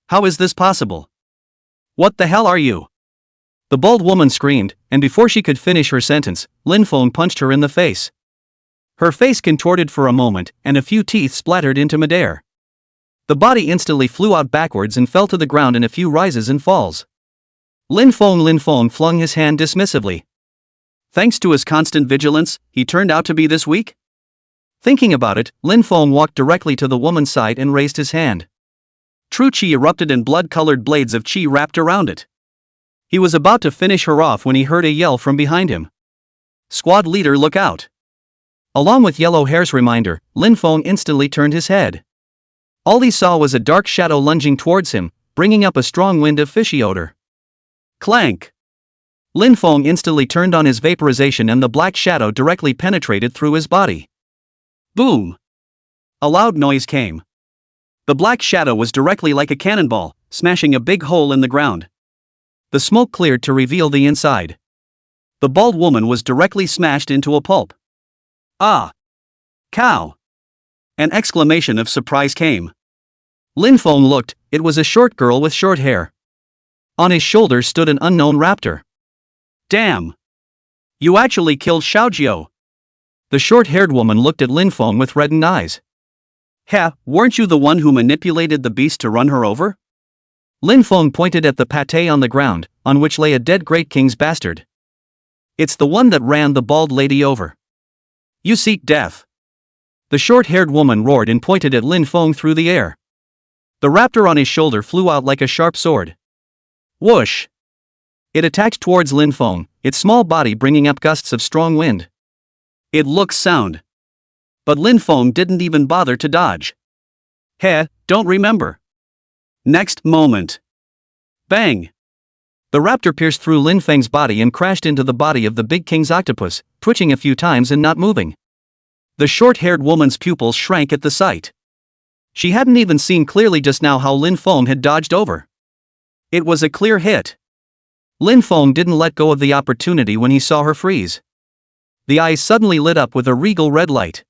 How is this possible? What the hell are you? The bald woman screamed, and before she could finish her sentence, Lin Feng punched her in the face. Her face contorted for a moment, and a few teeth splattered into midair. The body instantly flew out backwards and fell to the ground in a few rises and falls. Lin Feng flung his hand dismissively. Thanks to his constant vigilance, he turned out to be this weak? Thinking about it, Lin Feng walked directly to the woman's side and raised his hand. True chi erupted and blood-colored blades of chi wrapped around it. He was about to finish her off when he heard a yell from behind him. Squad leader, look out! Along with Yellow Hair's reminder, Lin Feng instantly turned his head. All he saw was a dark shadow lunging towards him, bringing up a strong wind of fishy odor. Clank! Lin Feng instantly turned on his vaporization and the black shadow directly penetrated through his body. Boom! A loud noise came. The black shadow was directly like a cannonball, smashing a big hole in the ground. The smoke cleared to reveal the inside. The bald woman was directly smashed into a pulp. Ah! Cow! An exclamation of surprise came. Lin Feng looked, it was a short girl with short hair. On his shoulder stood an unknown raptor. Damn! You actually killed Xiaojiao! The short-haired woman looked at Lin Feng with reddened eyes. Heh, weren't you the one who manipulated the beast to run her over? Lin Feng pointed at the pate on the ground, on which lay a dead Great King's bastard. It's the one that ran the bald lady over. You seek death. The short-haired woman roared and pointed at Lin Feng through the air. The raptor on his shoulder flew out like a sharp sword. Whoosh! It attacked towards Lin Feng, its small body bringing up gusts of strong wind. It looks sound. But Lin Feng didn't even bother to dodge. Heh, don't remember. Next moment. Bang! The raptor pierced through Lin Feng's body and crashed into the body of the big king's octopus, twitching a few times and not moving. The short-haired woman's pupils shrank at the sight. She hadn't even seen clearly just now how Lin Feng had dodged over. It was a clear hit. Lin Feng didn't let go of the opportunity when he saw her freeze. The eyes suddenly lit up with a regal red light.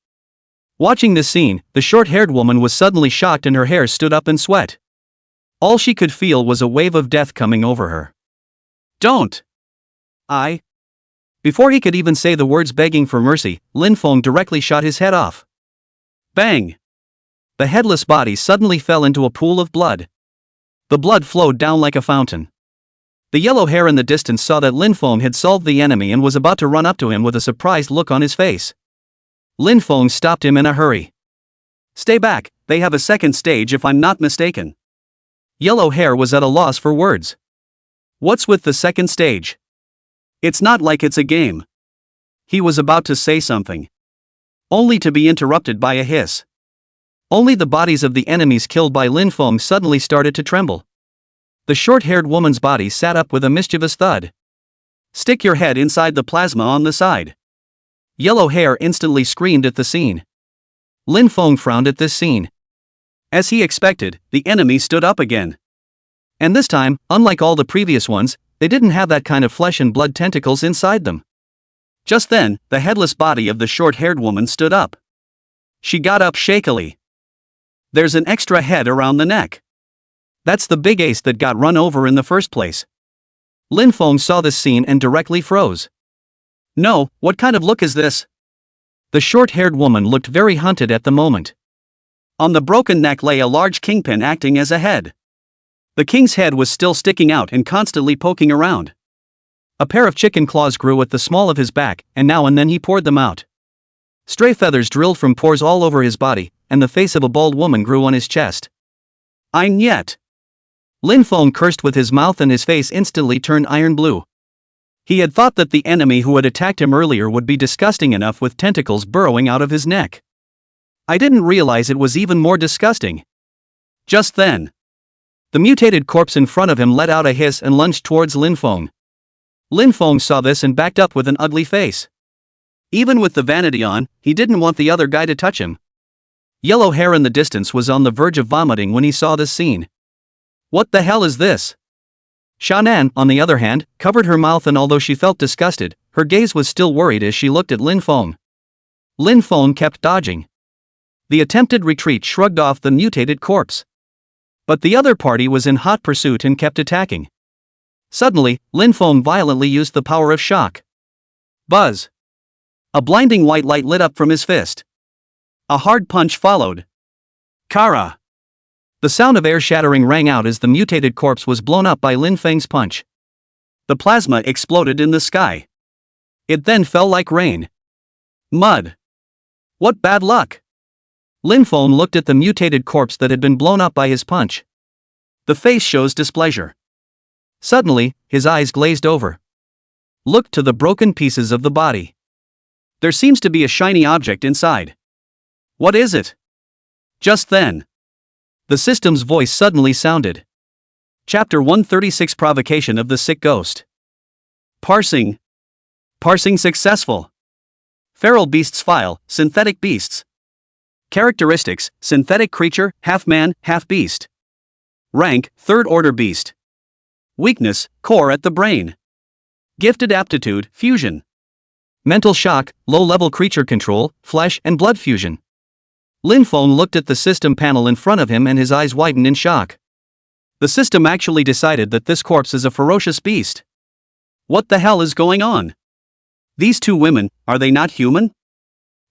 Watching this scene, the short-haired woman was suddenly shocked and her hair stood up in sweat. All she could feel was a wave of death coming over her. Don't! Before he could even say the words begging for mercy, Lin Feng directly shot his head off. Bang! The headless body suddenly fell into a pool of blood. The blood flowed down like a fountain. The yellow hair in the distance saw that Lin Feng had solved the enemy and was about to run up to him with a surprised look on his face. Lin Feng stopped him in a hurry. Stay back, they have a second stage if I'm not mistaken. Yellow hair was at a loss for words. What's with the second stage? It's not like it's a game. He was about to say something. Only to be interrupted by a hiss. Only the bodies of the enemies killed by Lin Feng suddenly started to tremble. The short-haired woman's body sat up with a mischievous thud. Stick your head inside the plasma on the side. Yellow hair instantly screamed at the scene. Lin Feng frowned at this scene. As he expected, the enemy stood up again. And this time, unlike all the previous ones, they didn't have that kind of flesh and blood tentacles inside them. Just then, the headless body of the short-haired woman stood up. She got up shakily. There's an extra head around the neck. That's the big ace that got run over in the first place. Lin Feng saw this scene and directly froze. No, what kind of look is this? The short-haired woman looked very hunted at the moment. On the broken neck lay a large kingpin acting as a head. The king's head was still sticking out and constantly poking around. A pair of chicken claws grew at the small of his back, and now and then he poured them out. Stray feathers drilled from pores all over his body, and the face of a bald woman grew on his chest. Ein yet! Lin Feng cursed with his mouth and his face instantly turned iron blue. He had thought that the enemy who had attacked him earlier would be disgusting enough with tentacles burrowing out of his neck. I didn't realize it was even more disgusting. Just then, the mutated corpse in front of him let out a hiss and lunged towards Lin Feng. Lin Feng saw this and backed up with an ugly face. Even with the vanity on, he didn't want the other guy to touch him. Yellow hair in the distance was on the verge of vomiting when he saw this scene. What the hell is this? Shan'an, on the other hand, covered her mouth, and although she felt disgusted, her gaze was still worried as she looked at Lin Feng. Lin Feng kept dodging. The attempted retreat shrugged off the mutated corpse. But the other party was in hot pursuit and kept attacking. Suddenly, Lin Feng violently used the power of shock. Buzz! A blinding white light lit up from his fist. A hard punch followed. Kara! The sound of air shattering rang out as the mutated corpse was blown up by Lin Feng's punch. The plasma exploded in the sky. It then fell like rain. Mud. What bad luck! Lin Feng looked at the mutated corpse that had been blown up by his punch. The face shows displeasure. Suddenly, his eyes glazed over. Looked to the broken pieces of the body. There seems to be a shiny object inside. What is it? Just then, the system's voice suddenly sounded. Chapter 136 Provocation of the Sick Ghost. Parsing. Parsing successful. Feral beasts file, synthetic beasts. Characteristics, synthetic creature, half man, half beast. Rank, third order beast. Weakness, core at the brain. Gifted aptitude, fusion. Mental shock, low-level creature control, flesh and blood fusion. Lin Feng looked at the system panel in front of him and his eyes widened in shock. The system actually decided that this corpse is a ferocious beast. What the hell is going on? These two women, are they not human?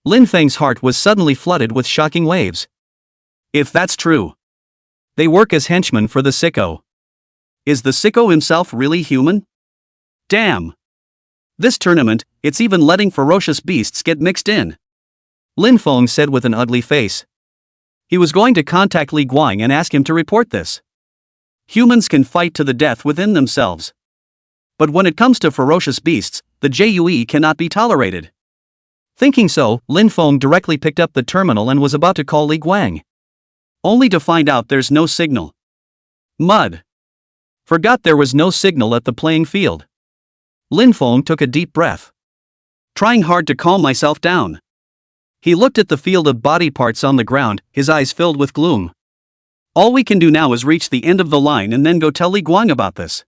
Lin Feng's heart was suddenly flooded with shocking waves. If that's true, they work as henchmen for the sicko. Is the sicko himself really human? Damn! This tournament, it's even letting ferocious beasts get mixed in. Lin Feng said with an ugly face. He was going to contact Li Guang and ask him to report this. Humans can fight to the death within themselves. But when it comes to ferocious beasts, the JUE cannot be tolerated. Thinking so, Lin Feng directly picked up the terminal and was about to call Li Guang. Only to find out there's no signal. Mud. Forgot there was no signal at the playing field. Lin Feng took a deep breath. Trying hard to calm myself down. He looked at the field of body parts on the ground, his eyes filled with gloom. All we can do now is reach the end of the line and then go tell Li Guang about this.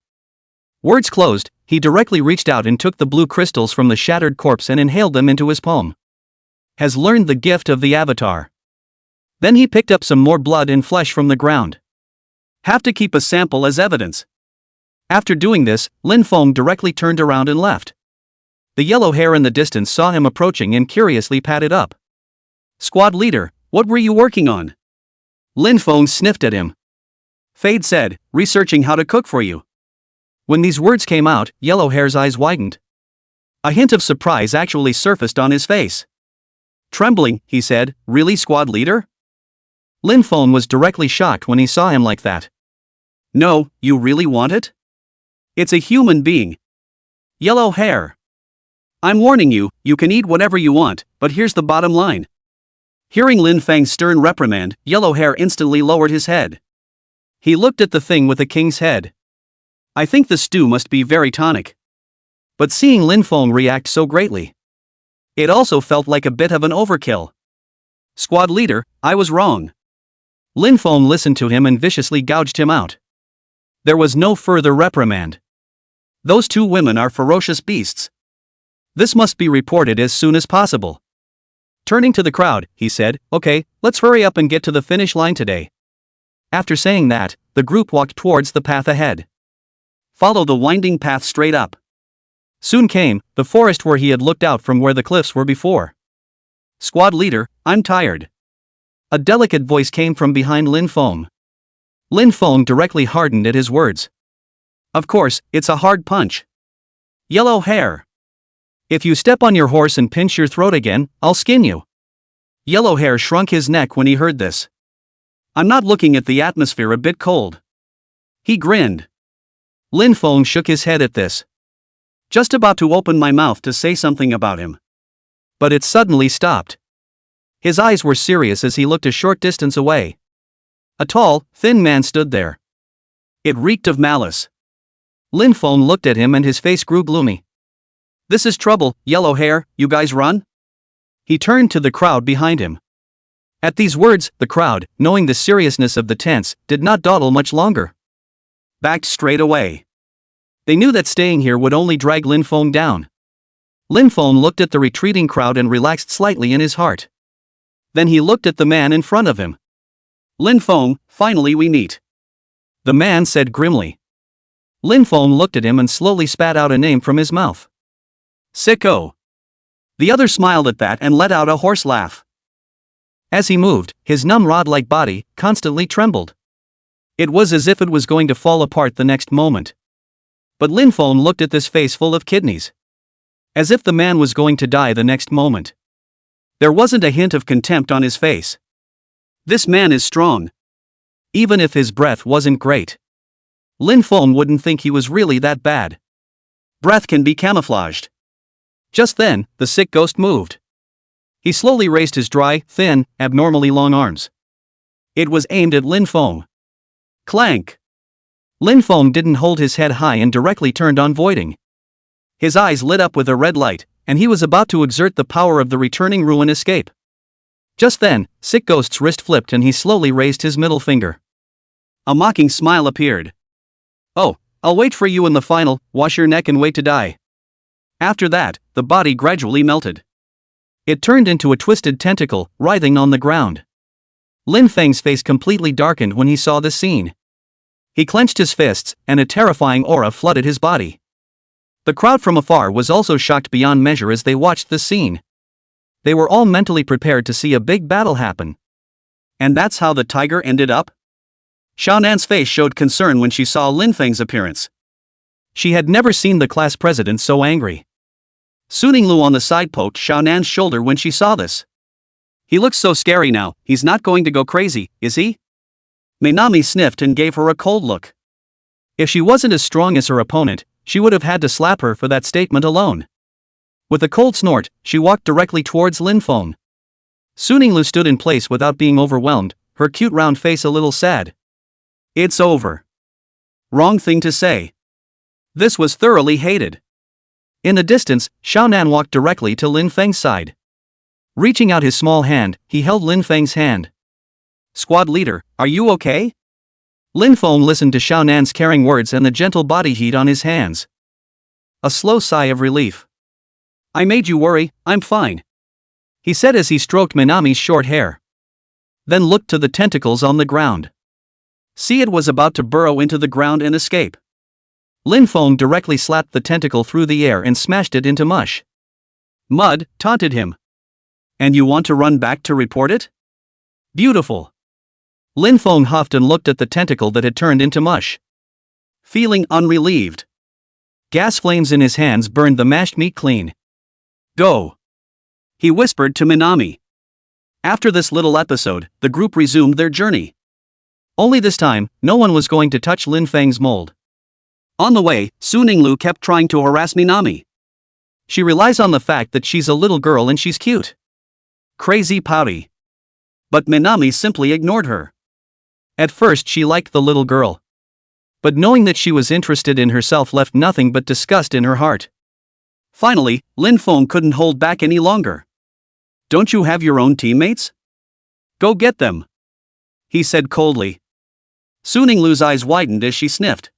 Words closed, he directly reached out and took the blue crystals from the shattered corpse and inhaled them into his palm. Has learned the gift of the avatar. Then he picked up some more blood and flesh from the ground. Have to keep a sample as evidence. After doing this, Lin Feng directly turned around and left. The yellow hair in the distance saw him approaching and curiously patted up. Squad leader, what were you working on? Lin Feng sniffed at him. Fade said, researching how to cook for you. When these words came out, yellow hair's eyes widened. A hint of surprise actually surfaced on his face. Trembling, he said, really squad leader? Lin Feng was directly shocked when he saw him like that. No, you really want it? It's a human being. Yellow hair. I'm warning you, you can eat whatever you want, but here's the bottom line. Hearing Lin Feng's stern reprimand, yellow hair instantly lowered his head. He looked at the thing with a king's head. I think the stew must be very tonic. But seeing Lin Feng react so greatly, it also felt like a bit of an overkill. Squad leader, I was wrong. Lin Feng listened to him and viciously gouged him out. There was no further reprimand. Those two women are ferocious beasts. This must be reported as soon as possible. Turning to the crowd, he said, okay, let's hurry up and get to the finish line today. After saying that, the group walked towards the path ahead. Follow the winding path straight up. Soon came the forest where he had looked out from where the cliffs were before. Squad leader, I'm tired. A delicate voice came from behind Lin Feng. Lin Feng directly hardened at his words. Of course, it's a hard punch. Yellow hair. If you step on your horse and pinch your throat again, I'll skin you. Yellow hair shrunk his neck when he heard this. I'm not looking at the atmosphere a bit cold. He grinned. Lin Feng shook his head at this. Just about to open my mouth to say something about him. But it suddenly stopped. His eyes were serious as he looked a short distance away. A tall, thin man stood there. It reeked of malice. Lin Feng looked at him and his face grew gloomy. This is trouble, yellow hair, you guys run? He turned to the crowd behind him. At these words, the crowd, knowing the seriousness of the tense, did not dawdle much longer. Backed straight away. They knew that staying here would only drag Lin Feng down. Lin Feng looked at the retreating crowd and relaxed slightly in his heart. Then he looked at the man in front of him. Lin Feng, finally we meet. The man said grimly. Lin Feng looked at him and slowly spat out a name from his mouth. Sicko. The other smiled at that and let out a hoarse laugh. As he moved, his numb rod-like body constantly trembled. It was as if it was going to fall apart the next moment. But Lin Feng looked at this face full of kidneys. As if the man was going to die the next moment. There wasn't a hint of contempt on his face. This man is strong. Even if his breath wasn't great. Lin Feng wouldn't think he was really that bad. Breath can be camouflaged. Just then, the sick ghost moved. He slowly raised his dry, thin, abnormally long arms. It was aimed at Lin Feng. Clank! Lin Feng didn't hold his head high and directly turned on voiding. His eyes lit up with a red light, and he was about to exert the power of the returning ruin escape. Just then, Sick Ghost's wrist flipped and he slowly raised his middle finger. A mocking smile appeared. Oh, I'll wait for you in the final, wash your neck and wait to die. After that, the body gradually melted. It turned into a twisted tentacle, writhing on the ground. Lin Feng's face completely darkened when he saw this scene. He clenched his fists, and a terrifying aura flooded his body. The crowd from afar was also shocked beyond measure as they watched this scene. They were all mentally prepared to see a big battle happen. And that's how the tiger ended up? Xiaonan's face showed concern when she saw Lin Feng's appearance. She had never seen the class president so angry. Suning Lu on the side poked Xiaonan's shoulder when she saw this. He looks so scary now, he's not going to go crazy, is he? Minami sniffed and gave her a cold look. If she wasn't as strong as her opponent, she would have had to slap her for that statement alone. With a cold snort, she walked directly towards Lin Feng. Suning Lu stood in place without being overwhelmed, her cute round face a little sad. It's over. Wrong thing to say. This was thoroughly hated. In the distance, Xiaonan walked directly to Lin Feng's side. Reaching out his small hand, he held Lin Feng's hand. Squad leader, are you okay? Lin Feng listened to Xiaonan's caring words and the gentle body heat on his hands. A slow sigh of relief. I made you worry, I'm fine. He said as he stroked Minami's short hair. Then looked to the tentacles on the ground. See, it was about to burrow into the ground and escape. Lin Feng directly slapped the tentacle through the air and smashed it into mush. Mud taunted him. And you want to run back to report it? Beautiful. Lin Feng huffed and looked at the tentacle that had turned into mush. Feeling unrelieved. Gas flames in his hands burned the mashed meat clean. Go. He whispered to Minami. After this little episode, the group resumed their journey. Only this time, no one was going to touch Lin Feng's mold. On the way, Suning Lu kept trying to harass Minami. She relies on the fact that she's a little girl and she's cute. Crazy pouty. But Minami simply ignored her. At first she liked the little girl. But knowing that she was interested in herself left nothing but disgust in her heart. Finally, Lin Feng couldn't hold back any longer. Don't you have your own teammates? Go get them. He said coldly. Suning Lu's eyes widened as she sniffed.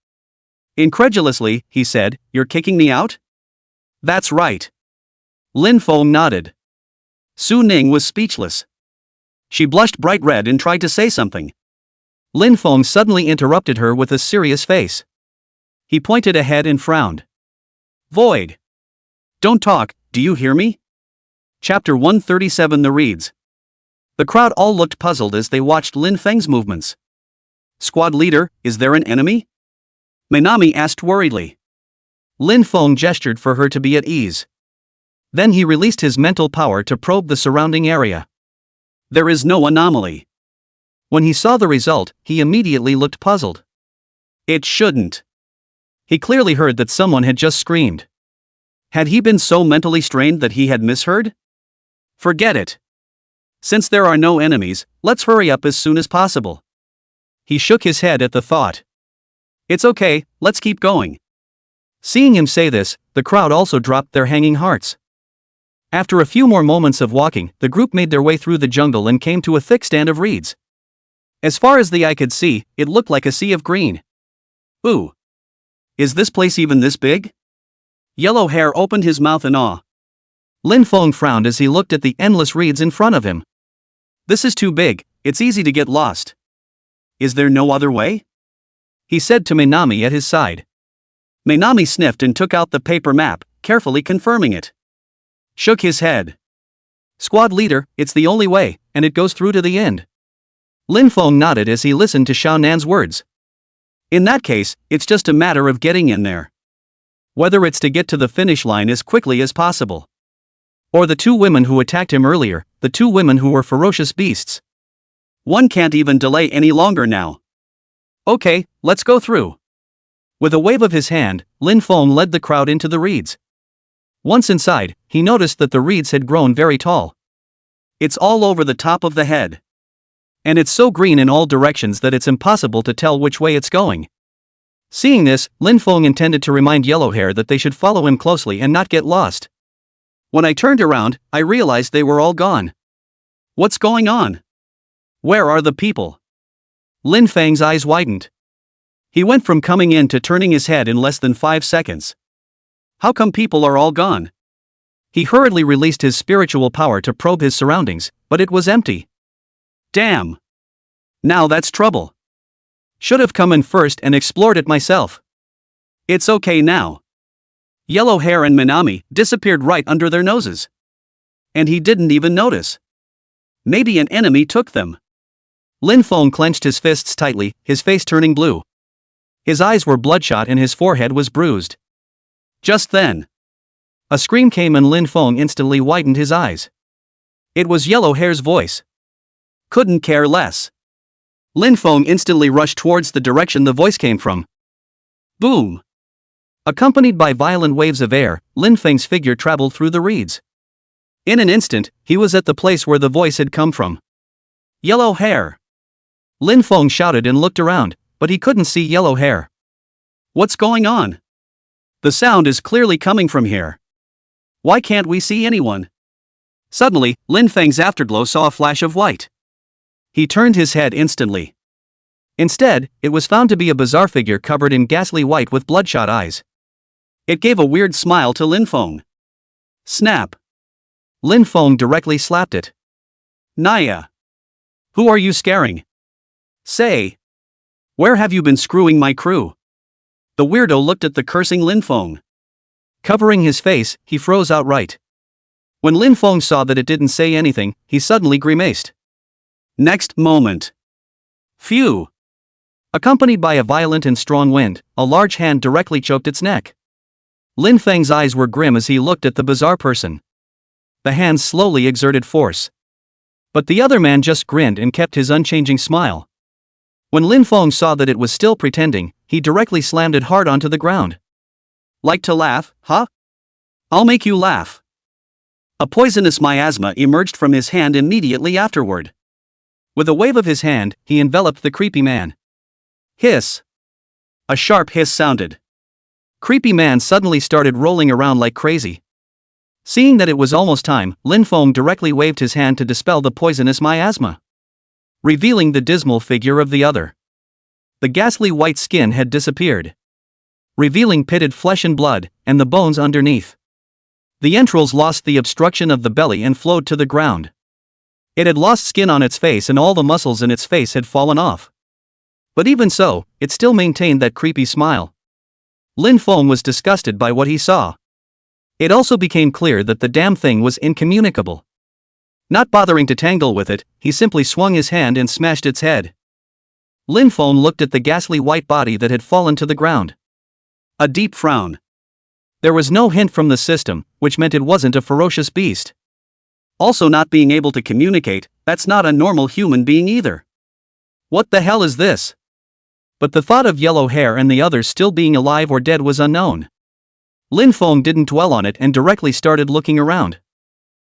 Incredulously, he said, You're kicking me out? That's right. Lin Feng nodded. Su Ning was speechless. She blushed bright red and tried to say something. Lin Feng suddenly interrupted her with a serious face. He pointed ahead and frowned. Void. Don't talk, do you hear me? Chapter 137 The Reeds. The crowd all looked puzzled as they watched Lin Feng's movements. Squad leader, is there an enemy? Minami asked worriedly. Lin Feng gestured for her to be at ease. Then he released his mental power to probe the surrounding area. There is no anomaly. When he saw the result, he immediately looked puzzled. It shouldn't. He clearly heard that someone had just screamed. Had he been so mentally strained that he had misheard? Forget it. Since there are no enemies, let's hurry up as soon as possible. He shook his head at the thought. It's okay, let's keep going. Seeing him say this, the crowd also dropped their hanging hearts. After a few more moments of walking, the group made their way through the jungle and came to a thick stand of reeds. As far as the eye could see, it looked like a sea of green. Ooh! Is this place even this big? Yellow Hair opened his mouth in awe. Lin Feng frowned as he looked at the endless reeds in front of him. This is too big, it's easy to get lost. Is there no other way? He said to Minami at his side. Minami sniffed and took out the paper map, carefully confirming it. shook his head. Squad leader, it's the only way, and it goes through to the end. Lin Feng nodded as he listened to Xiao Nan's words. In that case, it's just a matter of getting in there. Whether it's to get to the finish line as quickly as possible. Or the two women who attacked him earlier, the two women who were ferocious beasts. One can't even delay any longer now. Okay, let's go through. With a wave of his hand, Lin Feng led the crowd into the reeds. Once inside, he noticed that the reeds had grown very tall. It's all over the top of the head. And it's so green in all directions that it's impossible to tell which way it's going. Seeing this, Lin Feng intended to remind Yellowhair that they should follow him closely and not get lost. When I turned around, I realized they were all gone. What's going on? Where are the people? Lin Feng's eyes widened. He went from coming in to turning his head in less than 5 seconds. How come people are all gone? He hurriedly released his spiritual power to probe his surroundings, but it was empty. Damn! Now that's trouble. Should have come in first and explored it myself. It's okay now. Yellowhair and Minami disappeared right under their noses. And he didn't even notice. Maybe an enemy took them. Lin Feng clenched his fists tightly, his face turning blue. His eyes were bloodshot and his forehead was bruised. Just then, a scream came and Lin Feng instantly widened his eyes. It was Yellowhair's voice. Couldn't care less. Lin Feng instantly rushed towards the direction the voice came from. Boom! Accompanied by violent waves of air, Lin Feng's figure traveled through the reeds. In an instant, he was at the place where the voice had come from. Yellowhair! Lin Feng shouted and looked around, but he couldn't see Yellowhair. What's going on? The sound is clearly coming from here. Why can't we see anyone? Suddenly, Lin Feng's afterglow saw a flash of white. He turned his head instantly. Instead, it was found to be a bizarre figure covered in ghastly white with bloodshot eyes. It gave a weird smile to Lin Feng. Snap! Lin Feng directly slapped it. Naya! Who are you scaring? Say! Where have you been screwing my crew? The weirdo looked at the cursing Lin Feng. Covering his face, he froze outright. When Lin Feng saw that it didn't say anything, he suddenly grimaced. Next moment. Phew! Accompanied by a violent and strong wind, a large hand directly choked its neck. Lin Feng's eyes were grim as he looked at the bizarre person. The hand slowly exerted force. But the other man just grinned and kept his unchanging smile. When Lin Feng saw that it was still pretending, he directly slammed it hard onto the ground. Like to laugh, huh? I'll make you laugh. A poisonous miasma emerged from his hand immediately afterward. With a wave of his hand, he enveloped the creepy man. Hiss! A sharp hiss sounded. Creepy man suddenly started rolling around like crazy. Seeing that it was almost time, Lin Feng directly waved his hand to dispel the poisonous miasma, revealing the dismal figure of the other. The ghastly white skin had disappeared, revealing pitted flesh and blood, and the bones underneath. The entrails lost the obstruction of the belly and flowed to the ground. It had lost skin on its face and all the muscles in its face had fallen off. But even so, it still maintained that creepy smile. Lin Feng was disgusted by what he saw. It also became clear that the damn thing was incommunicable. Not bothering to tangle with it, he simply swung his hand and smashed its head. Lin Feng looked at the ghastly white body that had fallen to the ground. A deep frown. There was no hint from the system, which meant it wasn't a ferocious beast. Also, not being able to communicate, that's not a normal human being either. What the hell is this? But the thought of Yellowhair and the others still being alive or dead was unknown. Lin Feng didn't dwell on it and directly started looking around.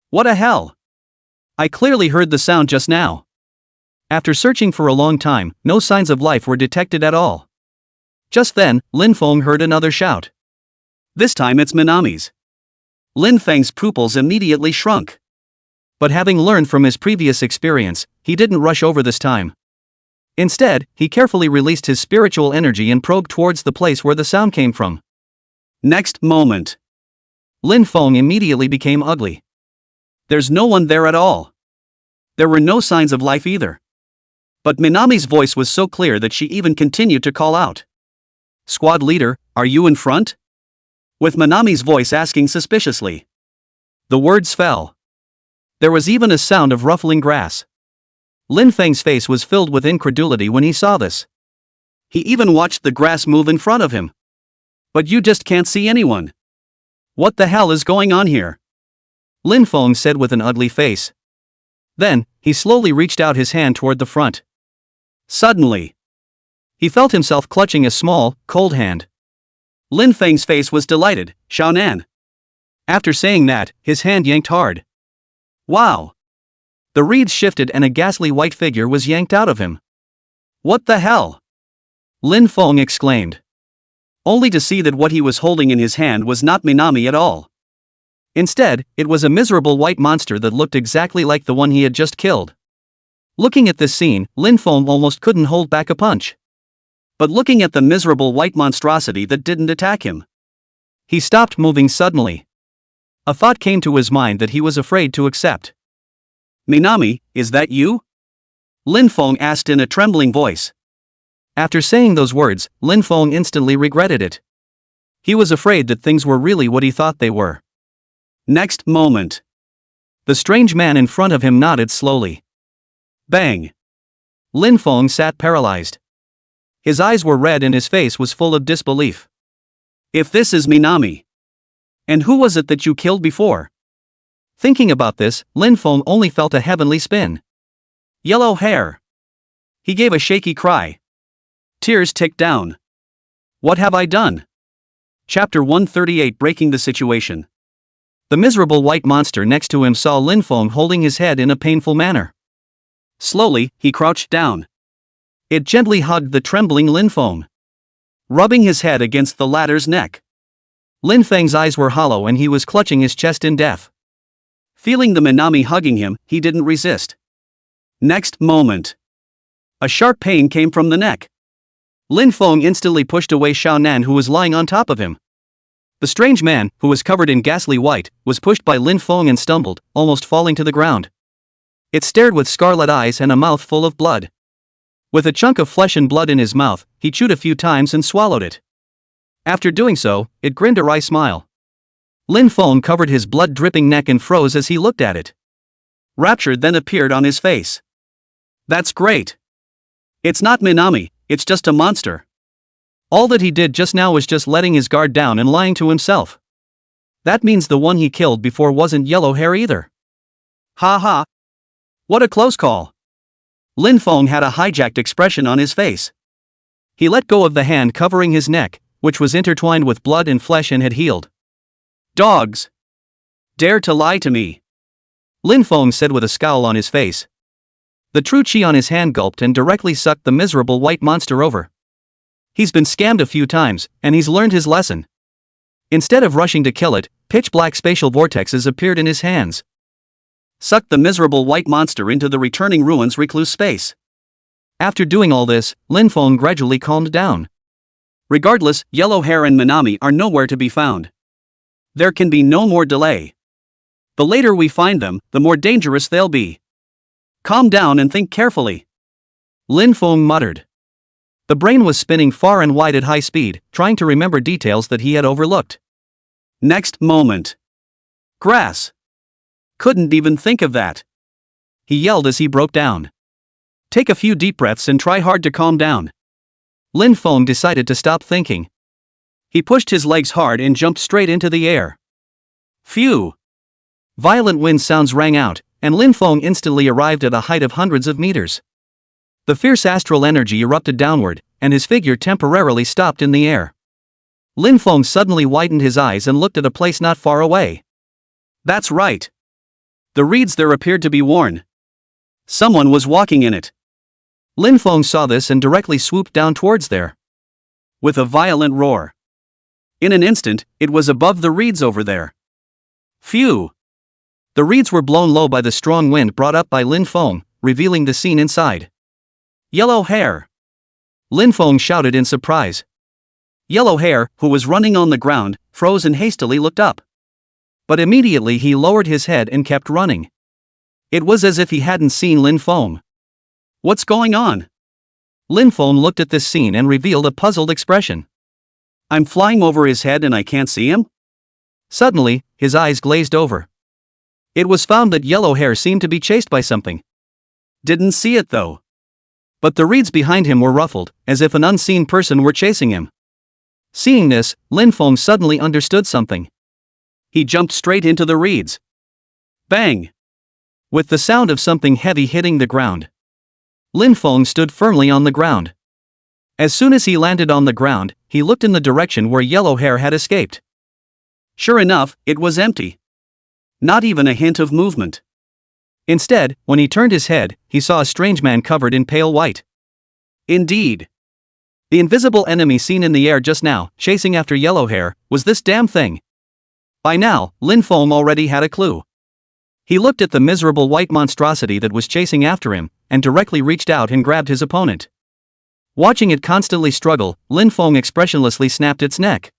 What a hell? I clearly heard the sound just now. After searching for a long time, no signs of life were detected at all. Just then, Lin Feng heard another shout. This time it's Minami's. Lin Feng's pupils immediately shrunk. But having learned from his previous experience, he didn't rush over this time. Instead, he carefully released his spiritual energy and probed towards the place where the sound came from. Next moment. Lin Feng immediately became ugly. There's no one there at all. There were no signs of life either. But Minami's voice was so clear that she even continued to call out. Squad leader, are you in front? With Minami's voice asking suspiciously. The words fell. There was even a sound of ruffling grass. Lin Feng's face was filled with incredulity when he saw this. He even watched the grass move in front of him. But you just can't see anyone. What the hell is going on here? Lin Feng said with an ugly face. Then, he slowly reached out his hand toward the front. Suddenly, he felt himself clutching a small, cold hand. Lin Feng's face was delighted. Xiaonan. After saying that, his hand yanked hard. Wow! The reeds shifted and a ghastly white figure was yanked out of him. What the hell? Lin Feng exclaimed. Only to see that what he was holding in his hand was not Minami at all. Instead, it was a miserable white monster that looked exactly like the one he had just killed. Looking at this scene, Lin Feng almost couldn't hold back a punch. But looking at the miserable white monstrosity that didn't attack him, he stopped moving suddenly. A thought came to his mind that he was afraid to accept. Minami, is that you? Lin Feng asked in a trembling voice. After saying those words, Lin Feng instantly regretted it. He was afraid that things were really what he thought they were. Next moment, the strange man in front of him nodded slowly. Bang! Lin Feng sat paralyzed. His eyes were red and his face was full of disbelief. If this is Minami, and who was it that you killed before? Thinking about this, Lin Feng only felt a heavenly spin. Yellow hair! He gave a shaky cry. Tears ticked down. What have I done? Chapter 138 Breaking the Situation. The miserable white monster next to him saw Lin Feng holding his head in a painful manner. Slowly, he crouched down. It gently hugged the trembling Lin Feng, rubbing his head against the latter's neck. Lin Feng's eyes were hollow and he was clutching his chest in death. Feeling the Minami hugging him, he didn't resist. Next moment, a sharp pain came from the neck. Lin Feng instantly pushed away Xiaonan who was lying on top of him. The strange man, who was covered in ghastly white, was pushed by Lin Feng and stumbled, almost falling to the ground. It stared with scarlet eyes and a mouth full of blood. With a chunk of flesh and blood in his mouth, he chewed a few times and swallowed it. After doing so, it grinned a wry smile. Lin Feng covered his blood-dripping neck and froze as he looked at it. Rapture then appeared on his face. That's great. It's not Minami, it's just a monster. All that he did just now was just letting his guard down and lying to himself. That means the one he killed before wasn't yellow hair either. Ha ha. What a close call. Lin Feng had a hijacked expression on his face. He let go of the hand covering his neck, which was intertwined with blood and flesh and had healed. Dogs! Dare to lie to me! Lin Feng said with a scowl on his face. The true chi on his hand gulped and directly sucked the miserable white monster over. He's been scammed a few times, and he's learned his lesson. Instead of rushing to kill it, pitch-black spatial vortexes appeared in his hands. Sucked the miserable white monster into the returning ruins recluse space. After doing all this, Lin Feng gradually calmed down. Regardless, yellow hair and Minami are nowhere to be found. There can be no more delay. The later we find them, the more dangerous they'll be. Calm down and think carefully. Lin Feng muttered. The brain was spinning far and wide at high speed, trying to remember details that he had overlooked. Next moment. Grass. Couldn't even think of that. He yelled as he broke down. Take a few deep breaths and try hard to calm down. Lin Feng decided to stop thinking. He pushed his legs hard and jumped straight into the air. Phew! Violent wind sounds rang out, and Lin Feng instantly arrived at a height of hundreds of meters. The fierce astral energy erupted downward, and his figure temporarily stopped in the air. Lin Feng suddenly widened his eyes and looked at a place not far away. That's right. The reeds there appeared to be worn. Someone was walking in it. Lin Feng saw this and directly swooped down towards there. With a violent roar. In an instant, it was above the reeds over there. Phew! The reeds were blown low by the strong wind brought up by Lin Feng, revealing the scene inside. Yellow hair! Lin Feng shouted in surprise. Yellow hair, who was running on the ground, froze and hastily looked up. But immediately he lowered his head and kept running. It was as if he hadn't seen Lin Feng. What's going on? Lin Feng looked at this scene and revealed a puzzled expression. I'm flying over his head and I can't see him? Suddenly, his eyes glazed over. It was found that yellow hair seemed to be chased by something. Didn't see it though. But the reeds behind him were ruffled, as if an unseen person were chasing him. Seeing this, Lin Feng suddenly understood something. He jumped straight into the reeds. Bang! With the sound of something heavy hitting the ground, Lin Feng stood firmly on the ground. As soon as he landed on the ground, he looked in the direction where yellow hair had escaped. Sure enough, it was empty. Not even a hint of movement. Instead, when he turned his head, he saw a strange man covered in pale white. Indeed. The invisible enemy seen in the air just now, chasing after yellow hair, was this damn thing. By now, Lin Feng already had a clue. He looked at the miserable white monstrosity that was chasing after him, and directly reached out and grabbed his opponent. Watching it constantly struggle, Lin Feng expressionlessly snapped its neck.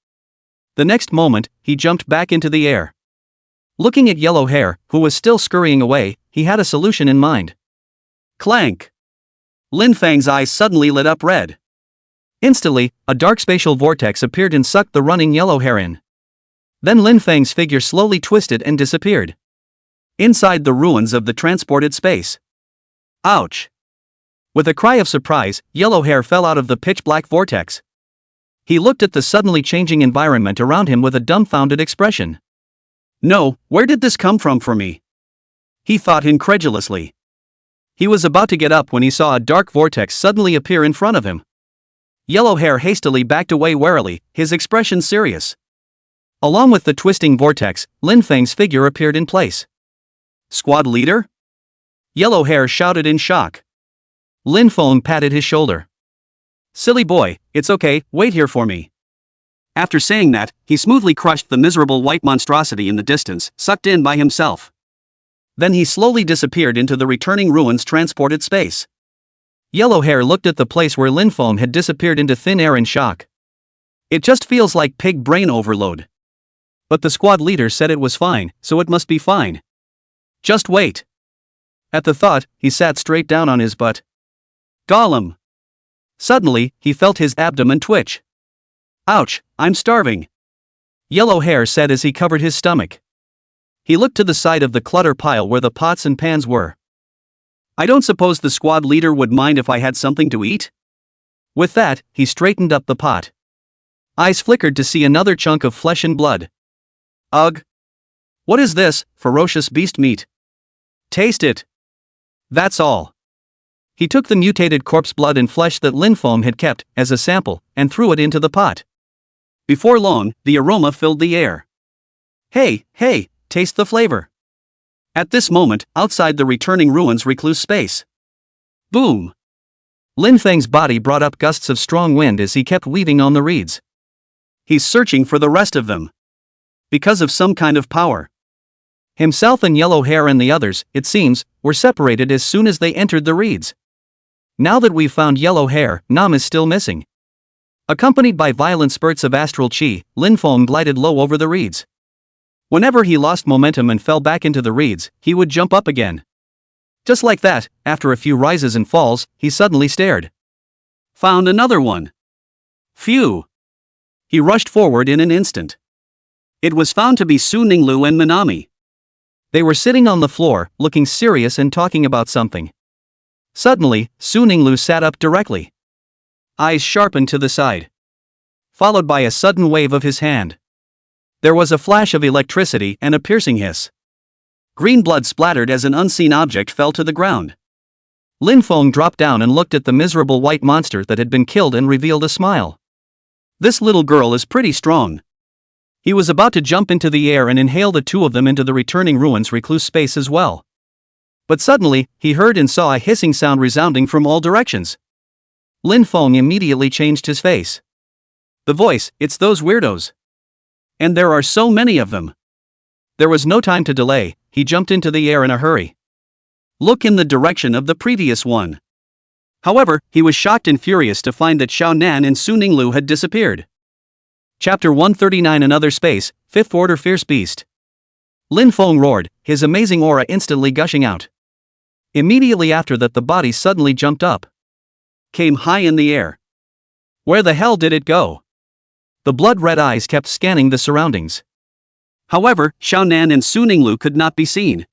The next moment, he jumped back into the air. Looking at yellow hair, who was still scurrying away, he had a solution in mind. Clank! Lin Feng's eyes suddenly lit up red. Instantly, a dark spatial vortex appeared and sucked the running yellow hair in. Then Lin Feng's figure slowly twisted and disappeared inside the ruins of the transported space. Ouch! With a cry of surprise, yellow hair fell out of the pitch-black vortex. He looked at the suddenly changing environment around him with a dumbfounded expression. No, where did this come from for me? He thought incredulously. He was about to get up when he saw a dark vortex suddenly appear in front of him. Yellow hair hastily backed away warily, his expression serious. Along with the twisting vortex, Lin Feng's figure appeared in place. Squad leader? Yellow hair shouted in shock. Lin Feng patted his shoulder. Silly boy, it's okay, wait here for me. After saying that, he smoothly crushed the miserable white monstrosity in the distance, sucked in by himself. Then he slowly disappeared into the returning ruins transported space. Yellow hair looked at the place where Lin Feng had disappeared into thin air in shock. It just feels like pig brain overload. But the squad leader said it was fine, so it must be fine. Just wait. At the thought, he sat straight down on his butt. Gollum! Suddenly, he felt his abdomen twitch. Ouch, I'm starving. Yellow hair said as he covered his stomach. He looked to the side of the clutter pile where the pots and pans were. I don't suppose the squad leader would mind if I had something to eat? With that, he straightened up the pot. Eyes flickered to see another chunk of flesh and blood. Ugh! What is this, ferocious beast meat? Taste it. That's all. He took the mutated corpse blood and flesh that Lin Feng had kept as a sample and threw it into the pot. Before long, the aroma filled the air. Hey, taste the flavor. At this moment, outside the returning ruins recluse space. Boom! Lin Feng's body brought up gusts of strong wind as he kept weaving on the reeds. He's searching for the rest of them. Because of some kind of power. Himself and yellow hair and the others, it seems, were separated as soon as they entered the reeds. Now that we've found yellow hair, Nam is still missing. Accompanied by violent spurts of astral chi, Lin Feng glided low over the reeds. Whenever he lost momentum and fell back into the reeds, he would jump up again. Just like that, after a few rises and falls, he suddenly stared. Found another one. Phew! He rushed forward in an instant. It was found to be Su Ninglu and Minami. They were sitting on the floor, looking serious and talking about something. Suddenly, Su Ninglu sat up directly. Eyes sharpened to the side. Followed by a sudden wave of his hand. There was a flash of electricity and a piercing hiss. Green blood splattered as an unseen object fell to the ground. Lin Feng dropped down and looked at the miserable white monster that had been killed and revealed a smile. This little girl is pretty strong. He was about to jump into the air and inhale the two of them into the returning ruins recluse space as well. But suddenly, he heard and saw a hissing sound resounding from all directions. Lin Feng immediately changed his face. The voice, it's those weirdos. And there are so many of them. There was no time to delay, he jumped into the air in a hurry. Look in the direction of the previous one. However, he was shocked and furious to find that Xiao Nan and Su Ninglu had disappeared. Chapter 139 Another Space, 5th Order Fierce Beast. Lin Feng roared, his amazing aura instantly gushing out. Immediately after that the body suddenly jumped up. Came high in the air. Where the hell did it go? The blood-red eyes kept scanning the surroundings. However, Xiaonan and Su Ninglu could not be seen.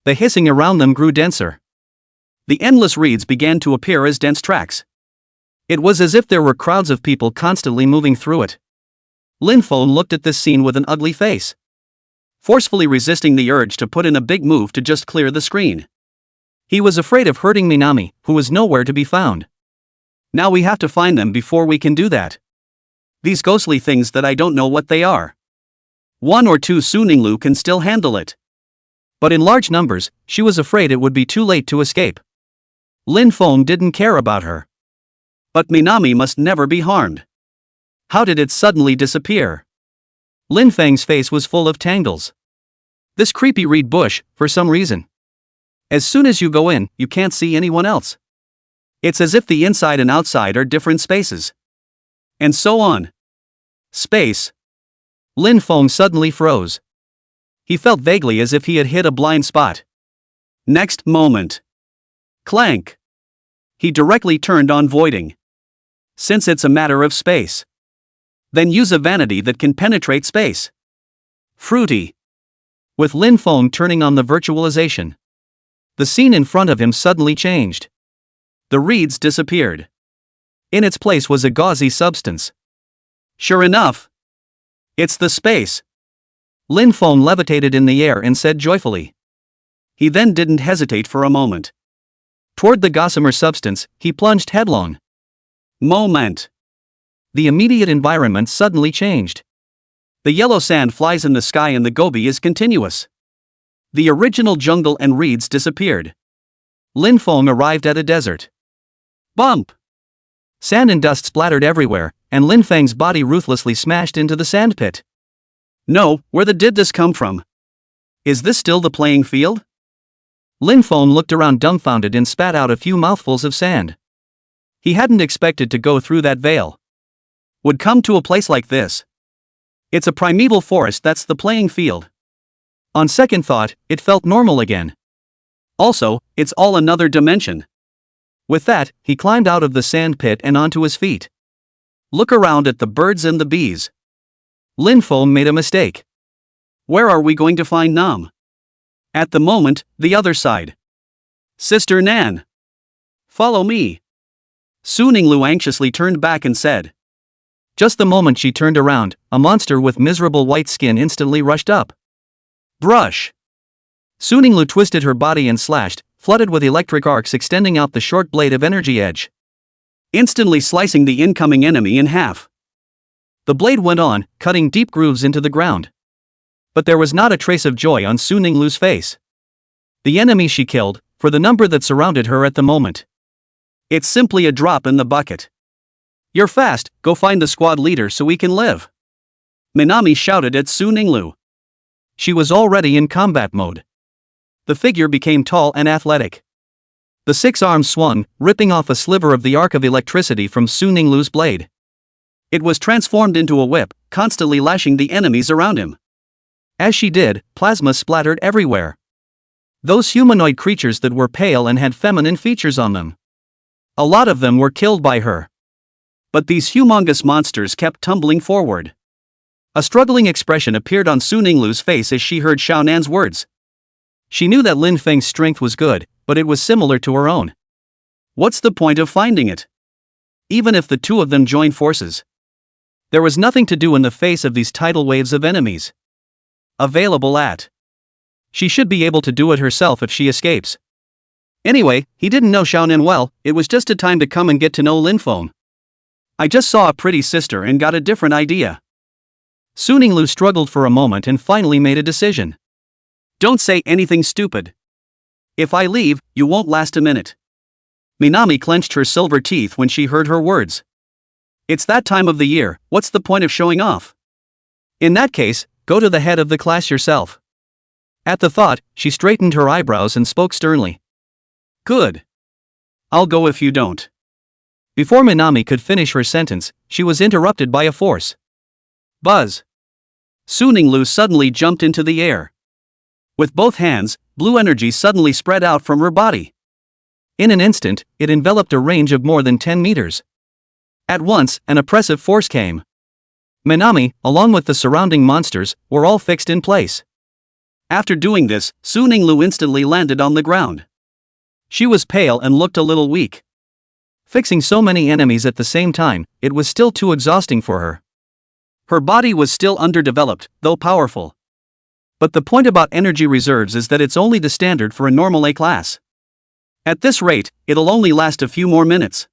The hissing around them grew denser. The endless reeds began to appear as dense tracks. It was as if there were crowds of people constantly moving through it. Lin Feng looked at this scene with an ugly face, forcefully resisting the urge to put in a big move to just clear the screen. He was afraid of hurting Minami, who was nowhere to be found. Now we have to find them before we can do that. These ghostly things that I don't know what they are. One or two Su Ninglu can still handle it. But in large numbers, she was afraid it would be too late to escape. Lin Feng didn't care about her. But Minami must never be harmed. How did it suddenly disappear? Lin Feng's face was full of tangles. This creepy reed bush, for some reason. As soon as you go in, you can't see anyone else. It's as if the inside and outside are different spaces. And so on. Space. Lin Feng suddenly froze. He felt vaguely as if he had hit a blind spot. Next moment. Clank. He directly turned on voiding. Since it's a matter of space, then use a vanity that can penetrate space. Fruity. With Lin Feng turning on the virtualization, the scene in front of him suddenly changed. The reeds disappeared. In its place was a gauzy substance. Sure enough, it's the space. Lin Feng levitated in the air and said joyfully. He then didn't hesitate for a moment. Toward the gossamer substance, he plunged headlong. Moment. The immediate environment suddenly changed. The yellow sand flies in the sky and the gobi is continuous. The original jungle and reeds disappeared. Lin Feng arrived at a desert. Bump! Sand and dust splattered everywhere, and Lin Feng's body ruthlessly smashed into the sandpit. No, where did this come from? Is this still the playing field? Lin Feng looked around dumbfounded and spat out a few mouthfuls of sand. He hadn't expected to go through that veil. Would come to a place like this. It's a primeval forest that's the playing field. On second thought, it felt normal again. Also, it's all another dimension. With that, he climbed out of the sand pit and onto his feet. Look around at the birds and the bees. Lin Feng made a mistake. Where are we going to find Nam? At the moment, the other side. Sister Nan. Follow me. Su Ninglu anxiously turned back and said. Just the moment she turned around, a monster with miserable white skin instantly rushed up. Brush. Su Ninglu twisted her body and slashed, flooded with electric arcs extending out the short blade of energy edge, instantly slicing the incoming enemy in half. The blade went on, cutting deep grooves into the ground. But there was not a trace of joy on Su Ninglu's face. The enemy she killed, for the number that surrounded her at the moment. It's simply a drop in the bucket. You're fast, go find the squad leader so we can live. Minami shouted at Su Ninglu. She was already in combat mode. The figure became tall and athletic. The 6 arms swung, ripping off a sliver of the arc of electricity from Su Ninglu's blade. It was transformed into a whip, constantly lashing the enemies around him. As she did, plasma splattered everywhere. Those humanoid creatures that were pale and had feminine features on them. A lot of them were killed by her. But these humongous monsters kept tumbling forward. A struggling expression appeared on Su Ninglu's face as she heard Xiaonan's words. She knew that Lin Feng's strength was good, but it was similar to her own. What's the point of finding it? Even if the two of them join forces. There was nothing to do in the face of these tidal waves of enemies. Available at. She should be able to do it herself if she escapes. Anyway, he didn't know Xiaonan well, it was just a time to come and get to know Lin Feng. I just saw a pretty sister and got a different idea. Su Ninglu struggled for a moment and finally made a decision. Don't say anything stupid. If I leave, you won't last a minute. Minami clenched her silver teeth when she heard her words. It's that time of the year, what's the point of showing off? In that case, go to the head of the class yourself. At the thought, she straightened her eyebrows and spoke sternly. Good. I'll go if you don't. Before Minami could finish her sentence, she was interrupted by a force. Buzz. Su Ninglu suddenly jumped into the air. With both hands, blue energy suddenly spread out from her body. In an instant, it enveloped a range of more than 10 meters. At once, an oppressive force came. Minami, along with the surrounding monsters, were all fixed in place. After doing this, Suninglu instantly landed on the ground. She was pale and looked a little weak. Fixing so many enemies at the same time, it was still too exhausting for her. Her body was still underdeveloped, though powerful. But the point about energy reserves is that it's only the standard for a normal A class. At this rate, it'll only last a few more minutes,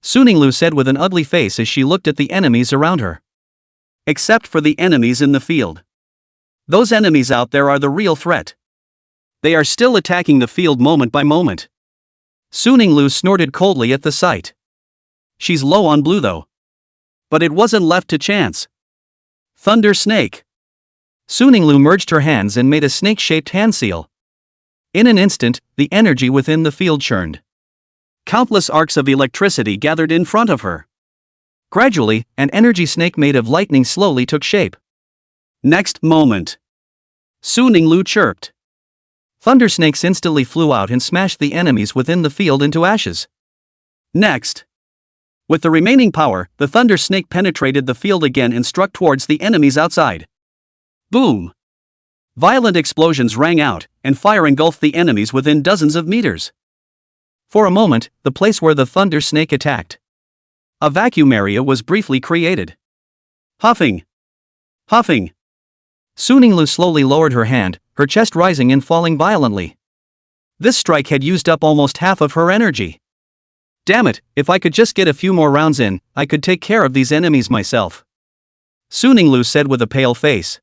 Suninglu said with an ugly face as she looked at the enemies around her. Except for the enemies in the field. Those enemies out there are the real threat. They are still attacking the field moment by moment. Suninglu snorted coldly at the sight. She's low on blue though. But it wasn't left to chance. Thunder Snake. Suninglu merged her hands and made a snake-shaped hand seal. In an instant, the energy within the field churned. Countless arcs of electricity gathered in front of her. Gradually, an energy snake made of lightning slowly took shape. Next moment, Suninglu chirped. Thunder snakes instantly flew out and smashed the enemies within the field into ashes. Next, with the remaining power, the thunder snake penetrated the field again and struck towards the enemies outside. Boom! Violent explosions rang out, and fire engulfed the enemies within dozens of meters. For a moment, the place where the thunder snake attacked. A vacuum area was briefly created. Huffing. Huffing. Suninglu slowly lowered her hand, her chest rising and falling violently. This strike had used up almost half of her energy. Damn it, if I could just get a few more rounds in, I could take care of these enemies myself, Suninglu said with a pale face.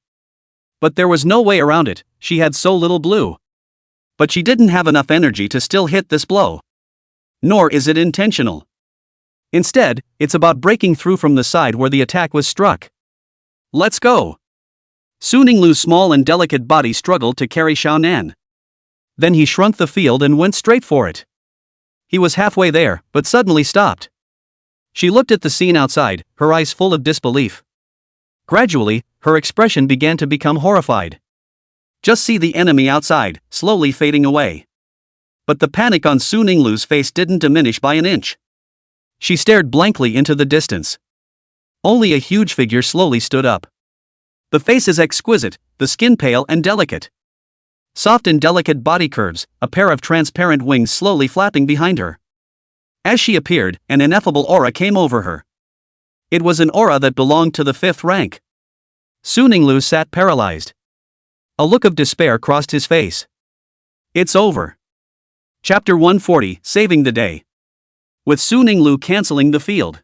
But there was no way around it, she had so little blue. But she didn't have enough energy to still hit this blow. Nor is it intentional. Instead, it's about breaking through from the side where the attack was struck. Let's go! Suninglu's small and delicate body struggled to carry Xiaonan. Then he shrunk the field and went straight for it. He was halfway there, but suddenly stopped. She looked at the scene outside, her eyes full of disbelief. Gradually, her expression began to become horrified. Just see the enemy outside, slowly fading away. But the panic on Suninglu's face didn't diminish by an inch. She stared blankly into the distance. Only a huge figure slowly stood up. The face is exquisite, the skin pale and delicate. Soft and delicate body curves, a pair of transparent wings slowly flapping behind her. As she appeared, an ineffable aura came over her. It was an aura that belonged to the 5th rank. Suninglu sat paralyzed. A look of despair crossed his face. It's over. Chapter 140, Saving the Day. With Suninglu canceling the field.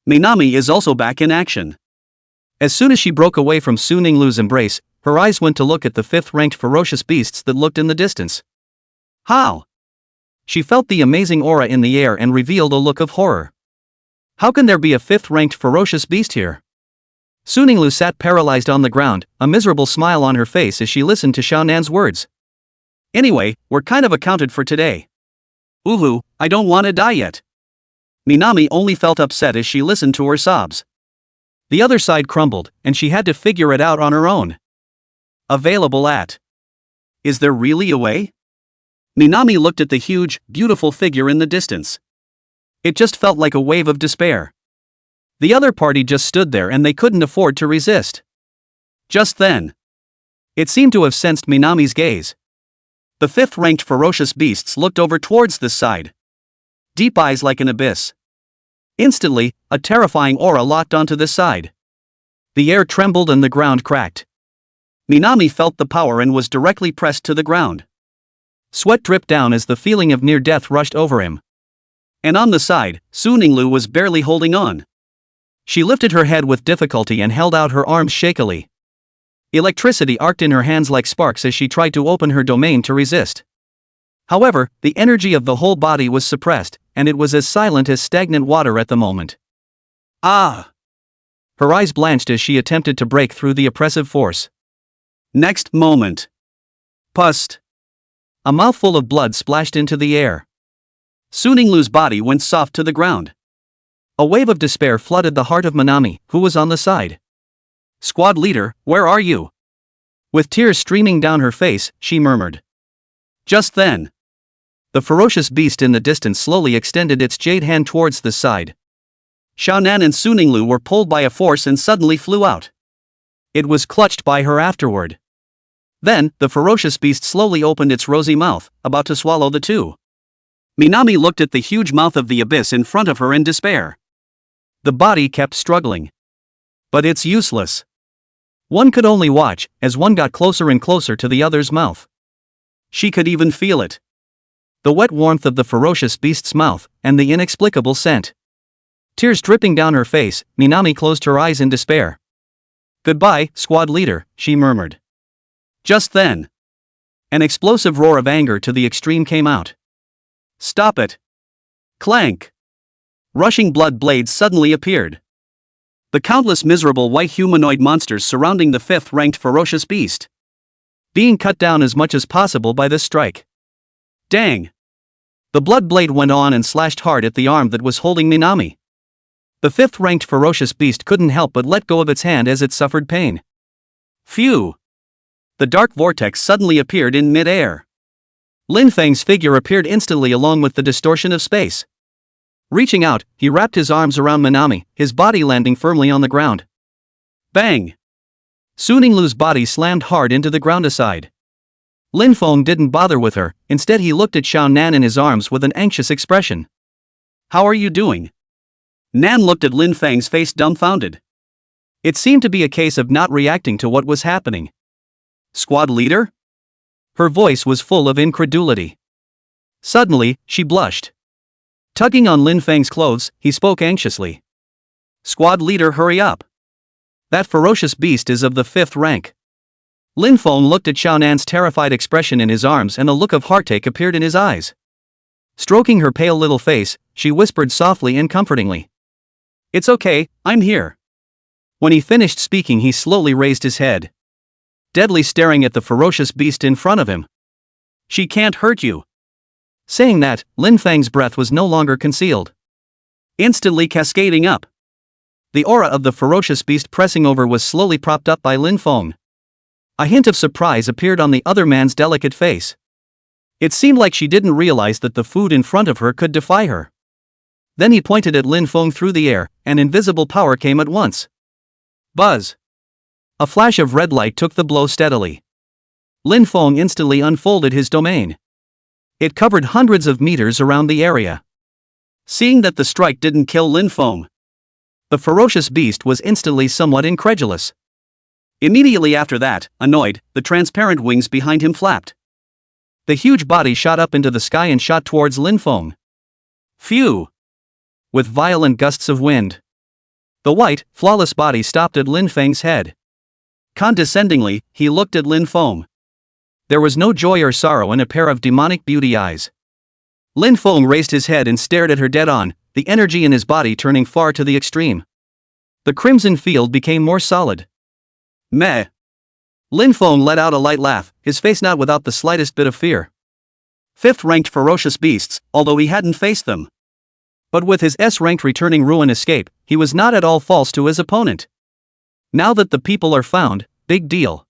Minami is also back in action. As soon as she broke away from Suninglu's embrace, her eyes went to look at the 5th-ranked ferocious beasts that looked in the distance. How? She felt the amazing aura in the air and revealed a look of horror. How can there be a 5th-ranked ferocious beast here? Suninglu sat paralyzed on the ground, a miserable smile on her face as she listened to Xiaonan's words. Anyway, we're kind of accounted for today. Uhu, I don't want to die yet. Minami only felt upset as she listened to her sobs. The other side crumbled, and she had to figure it out on her own. Available at. Is there really a way? Minami looked at the huge, beautiful figure in the distance. It just felt like a wave of despair. The other party just stood there and they couldn't afford to resist. Just then, it seemed to have sensed Minami's gaze. The 5th-ranked ferocious beasts looked over towards this side. Deep eyes like an abyss. Instantly, a terrifying aura locked onto this side. The air trembled and the ground cracked. Minami felt the power and was directly pressed to the ground. Sweat dripped down as the feeling of near death rushed over him. And on the side, Suninglu was barely holding on. She lifted her head with difficulty and held out her arms shakily. Electricity arced in her hands like sparks as she tried to open her domain to resist. However, the energy of the whole body was suppressed, and it was as silent as stagnant water at the moment. Ah! Her eyes blanched as she attempted to break through the oppressive force. Next moment. Pust! A mouthful of blood splashed into the air. Suninglu's body went soft to the ground. A wave of despair flooded the heart of Minami, who was on the side. Squad leader, where are you? With tears streaming down her face, she murmured. Just then, the ferocious beast in the distance slowly extended its jade hand towards the side. Xiaonan and Suninglu were pulled by a force and suddenly flew out. It was clutched by her afterward. Then, the ferocious beast slowly opened its rosy mouth, about to swallow the two. Minami looked at the huge mouth of the abyss in front of her in despair. The body kept struggling. But it's useless. One could only watch, as one got closer and closer to the other's mouth. She could even feel it. The wet warmth of the ferocious beast's mouth, and the inexplicable scent. Tears dripping down her face, Minami closed her eyes in despair. "Goodbye, squad leader," she murmured. Just then, an explosive roar of anger to the extreme came out. "Stop it!" Clank! Rushing blood blades suddenly appeared. The countless miserable white humanoid monsters surrounding the fifth-ranked ferocious beast. Being cut down as much as possible by this strike. Dang! The blood blade went on and slashed hard at the arm that was holding Minami. The fifth-ranked ferocious beast couldn't help but let go of its hand as it suffered pain. Phew! The dark vortex suddenly appeared in mid-air. Lin Feng's figure appeared instantly along with the distortion of space. Reaching out, he wrapped his arms around Minami, his body landing firmly on the ground. Bang! Suninglu's body slammed hard into the ground aside. Lin Feng didn't bother with her, instead he looked at Xiao Nan in his arms with an anxious expression. "How are you doing?" Nan looked at Lin Feng's face dumbfounded. It seemed to be a case of not reacting to what was happening. "Squad leader?" Her voice was full of incredulity. Suddenly, she blushed. Tugging on Lin Feng's clothes, he spoke anxiously. "Squad leader, hurry up. That ferocious beast is of the 5th rank." Lin Feng looked at Xiaonan's terrified expression in his arms and a look of heartache appeared in his eyes. Stroking her pale little face, she whispered softly and comfortingly. "It's okay, I'm here." When he finished speaking, he slowly raised his head, deadly staring at the ferocious beast in front of him. "She can't hurt you." Saying that, Lin Feng's breath was no longer concealed, instantly cascading up. The aura of the ferocious beast pressing over was slowly propped up by Lin Feng. A hint of surprise appeared on the other man's delicate face. It seemed like she didn't realize that the food in front of her could defy her. Then he pointed at Lin Feng through the air, and invisible power came at once. Buzz! A flash of red light took the blow steadily. Lin Feng instantly unfolded his domain. It covered hundreds of meters around the area. Seeing that the strike didn't kill Lin Feng, the ferocious beast was instantly somewhat incredulous. Immediately after that, annoyed, the transparent wings behind him flapped. The huge body shot up into the sky and shot towards Lin Feng. Phew! With violent gusts of wind, the white, flawless body stopped at Lin Feng's head. Condescendingly, he looked at Lin Feng. There was no joy or sorrow in a pair of demonic beauty eyes. Lin Feng raised his head and stared at her dead-on, the energy in his body turning far to the extreme. The crimson field became more solid. Meh. Lin Feng let out a light laugh, his face not without the slightest bit of fear. 5th-ranked ferocious beasts, although he hadn't faced them. But with his S-ranked returning ruin escape, he was not at all false to his opponent. Now that the people are found, big deal.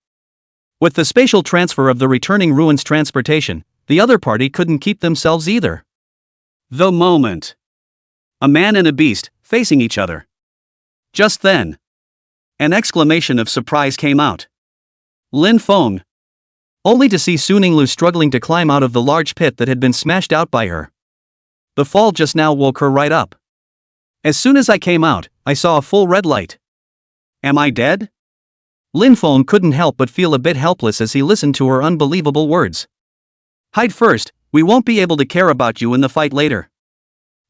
With the spatial transfer of the returning ruins transportation, the other party couldn't keep themselves either. The moment. A man and a beast, facing each other. Just then, an exclamation of surprise came out. Lin Feng. Only to see Suninglu struggling to climb out of the large pit that had been smashed out by her. The fall just now woke her right up. As soon as I came out, I saw a full red light. Am I dead? Lin Feng couldn't help but feel a bit helpless as he listened to her unbelievable words. Hide first, we won't be able to care about you in the fight later.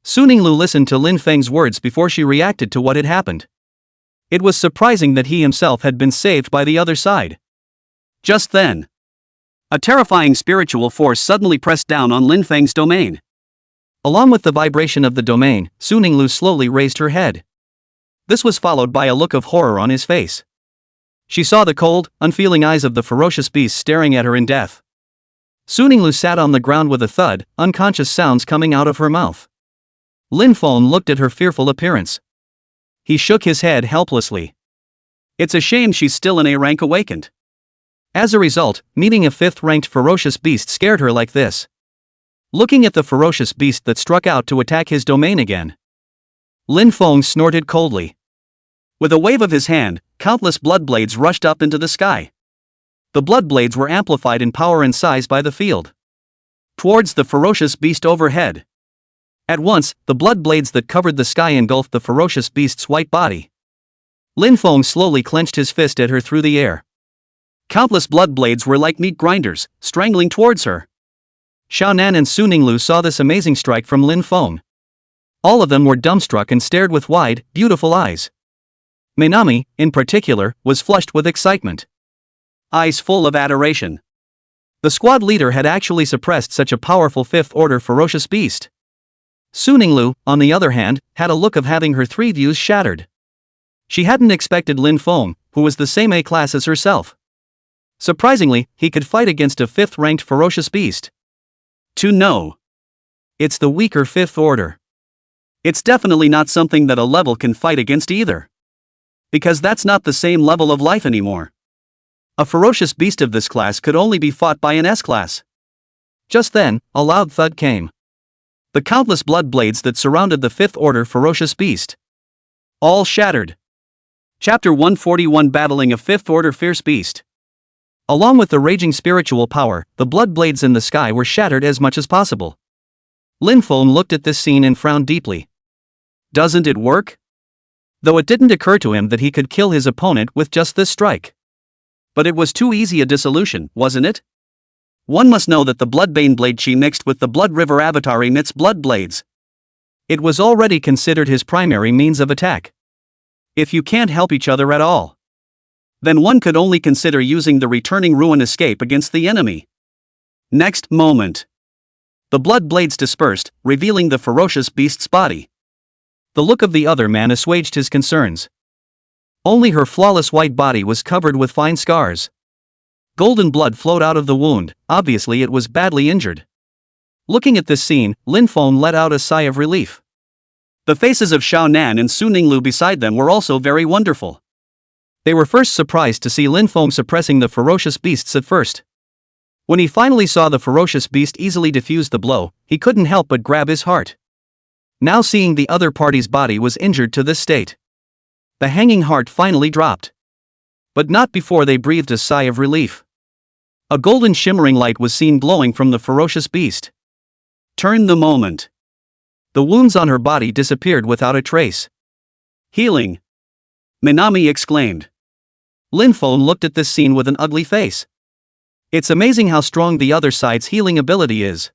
Suninglu listened to Lin Feng's words before she reacted to what had happened. It was surprising that he himself had been saved by the other side. Just then, a terrifying spiritual force suddenly pressed down on Lin Feng's domain. Along with the vibration of the domain, Suninglu slowly raised her head. This was followed by a look of horror on his face. She saw the cold, unfeeling eyes of the ferocious beast staring at her in death. Suninglu sat on the ground with a thud, unconscious sounds coming out of her mouth. Lin Feng looked at her fearful appearance. He shook his head helplessly. It's a shame she's still in A rank awakened. As a result, meeting a 5th-ranked ferocious beast scared her like this. Looking at the ferocious beast that struck out to attack his domain again, Lin Feng snorted coldly. With a wave of his hand, countless blood blades rushed up into the sky. The blood blades were amplified in power and size by the field. Towards the ferocious beast overhead. At once, the blood blades that covered the sky engulfed the ferocious beast's white body. Lin Feng slowly clenched his fist at her through the air. Countless blood blades were like meat grinders, strangling towards her. Xiaonan and Su Ninglu saw this amazing strike from Lin Feng. All of them were dumbstruck and stared with wide, beautiful eyes. Minami, in particular, was flushed with excitement. Eyes full of adoration. The squad leader had actually suppressed such a powerful fifth-order ferocious beast. Su Ninglu, on the other hand, had a look of having her three views shattered. She hadn't expected Lin Feng, who was the same A-class as herself. Surprisingly, he could fight against a fifth-ranked ferocious beast. No. It's the weaker fifth order. It's definitely not something that a level can fight against either. Because that's not the same level of life anymore. A ferocious beast of this class could only be fought by an S-class. Just then, a loud thud came. The countless blood blades that surrounded the fifth-order ferocious beast. All shattered. Chapter 141 Battling a fifth-order fierce beast. Along with the raging spiritual power, the blood blades in the sky were shattered as much as possible. Lin Feng looked at this scene and frowned deeply. Doesn't it work? Though it didn't occur to him that he could kill his opponent with just this strike. But it was too easy a dissolution, wasn't it? One must know that the Bloodbane blade chi mixed with the Blood River avatar emits blood blades. It was already considered his primary means of attack. If you can't help each other at all, then one could only consider using the returning ruin escape against the enemy. Next moment, the blood blades dispersed, revealing the ferocious beast's body. The look of the other man assuaged his concerns. Only her flawless white body was covered with fine scars. Golden blood flowed out of the wound, obviously it was badly injured. Looking at this scene, Lin Feng let out a sigh of relief. The faces of Xiaonan and Su Ninglu beside them were also very wonderful. They were first surprised to see Lin Feng suppressing the ferocious beasts at first. When he finally saw the ferocious beast easily defuse the blow, he couldn't help but grab his heart. Now seeing the other party's body was injured to this state, the hanging heart finally dropped. But not before they breathed a sigh of relief. A golden shimmering light was seen glowing from the ferocious beast. Turn the moment. The wounds on her body disappeared without a trace. Healing! Minami exclaimed. Lin Feng looked at this scene with an ugly face. It's amazing how strong the other side's healing ability is.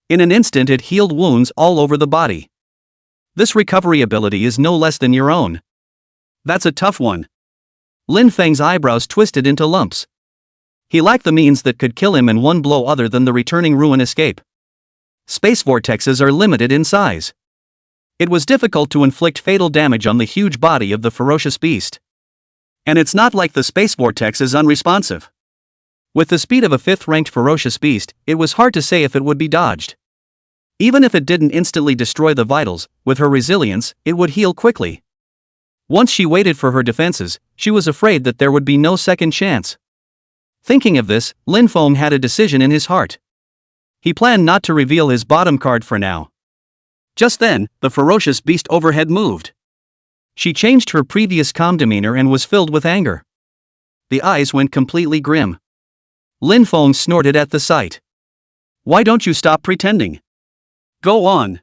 In an instant it healed wounds all over the body. This recovery ability is no less than your own. That's a tough one. Lin Feng's eyebrows twisted into lumps. He lacked the means that could kill him in one blow other than the returning ruin escape. Space vortexes are limited in size. It was difficult to inflict fatal damage on the huge body of the ferocious beast. And it's not like the space vortex is unresponsive. With the speed of a fifth-ranked ferocious beast, it was hard to say if it would be dodged. Even if it didn't instantly destroy the vitals, with her resilience, it would heal quickly. Once she waited for her defenses, she was afraid that there would be no second chance. Thinking of this, Lin Feng had a decision in his heart. He planned not to reveal his bottom card for now. Just then, the ferocious beast overhead moved. She changed her previous calm demeanor and was filled with anger. The eyes went completely grim. Lin Feng snorted at the sight. Why don't you stop pretending? Go on.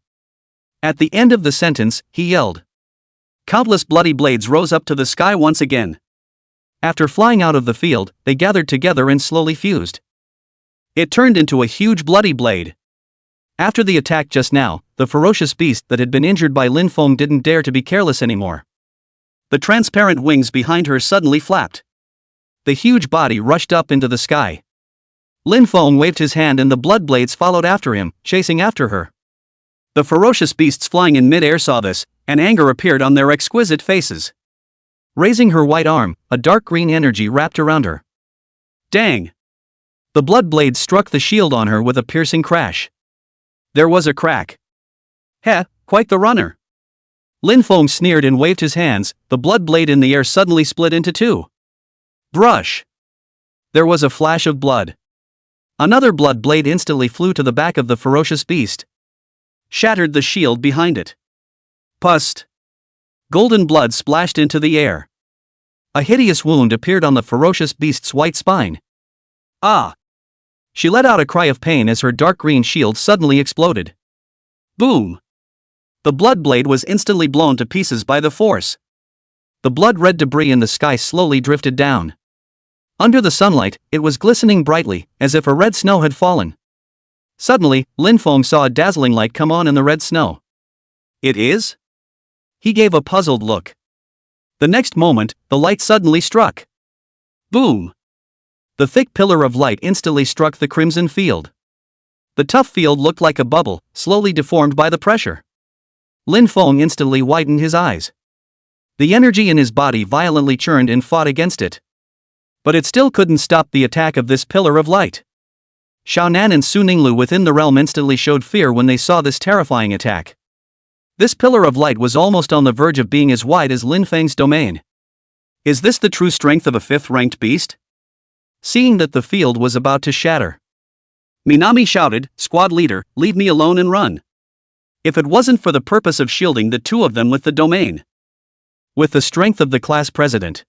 At the end of the sentence, he yelled. Countless bloody blades rose up to the sky once again. After flying out of the field, they gathered together and slowly fused. It turned into a huge bloody blade. After the attack just now, the ferocious beast that had been injured by Lin Feng didn't dare to be careless anymore. The transparent wings behind her suddenly flapped. The huge body rushed up into the sky. Lin Feng waved his hand and the blood blades followed after him, chasing after her. The ferocious beasts flying in mid-air saw this, and anger appeared on their exquisite faces. Raising her white arm, a dark green energy wrapped around her. Dang! The blood blades struck the shield on her with a piercing crash. There was a crack. Heh, quite the runner. Lin Feng sneered and waved his hands, the blood blade in the air suddenly split into two. Brush! There was a flash of blood. Another blood blade instantly flew to the back of the ferocious beast. Shattered the shield behind it. Pust! Golden blood splashed into the air. A hideous wound appeared on the ferocious beast's white spine. Ah! She let out a cry of pain as her dark green shield suddenly exploded. Boom! The blood blade was instantly blown to pieces by the force. The blood-red debris in the sky slowly drifted down. Under the sunlight, it was glistening brightly, as if a red snow had fallen. Suddenly, Lin Feng saw a dazzling light come on in the red snow. It is? He gave a puzzled look. The next moment, the light suddenly struck. Boom! The thick pillar of light instantly struck the crimson field. The tough field looked like a bubble, slowly deformed by the pressure. Lin Feng instantly widened his eyes. The energy in his body violently churned and fought against it. But it still couldn't stop the attack of this pillar of light. Xiaonan and Su Ninglu within the realm instantly showed fear when they saw this terrifying attack. This pillar of light was almost on the verge of being as wide as Lin Feng's domain. Is this the true strength of a 5th-ranked beast? Seeing that the field was about to shatter, Minami shouted, "Squad leader, leave me alone and run." If it wasn't for the purpose of shielding the two of them with the domain. With the strength of the class president,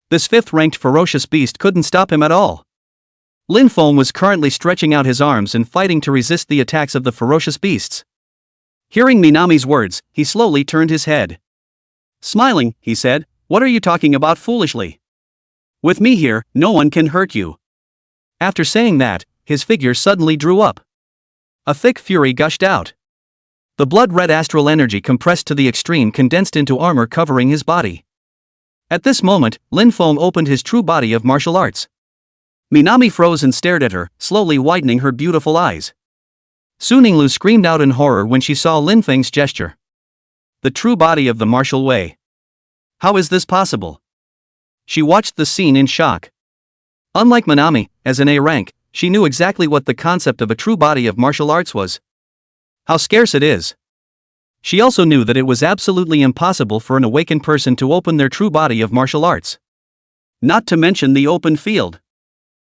this 5th-ranked ferocious beast couldn't stop him at all. Lin Feng was currently stretching out his arms and fighting to resist the attacks of the ferocious beasts. Hearing Minami's words, he slowly turned his head. Smiling, he said, "What are you talking about foolishly? With me here, no one can hurt you." After saying that, his figure suddenly drew up. A thick fury gushed out. The blood-red astral energy compressed to the extreme condensed into armor covering his body. At this moment, Lin Feng opened his true body of martial arts. Minami froze and stared at her, slowly widening her beautiful eyes. Su Ninglu screamed out in horror when she saw Lin Feng's gesture. The true body of the martial way. How is this possible? She watched the scene in shock. Unlike Minami, as an A rank, she knew exactly what the concept of a true body of martial arts was. How scarce it is. She also knew that it was absolutely impossible for an awakened person to open their true body of martial arts. Not to mention the open field.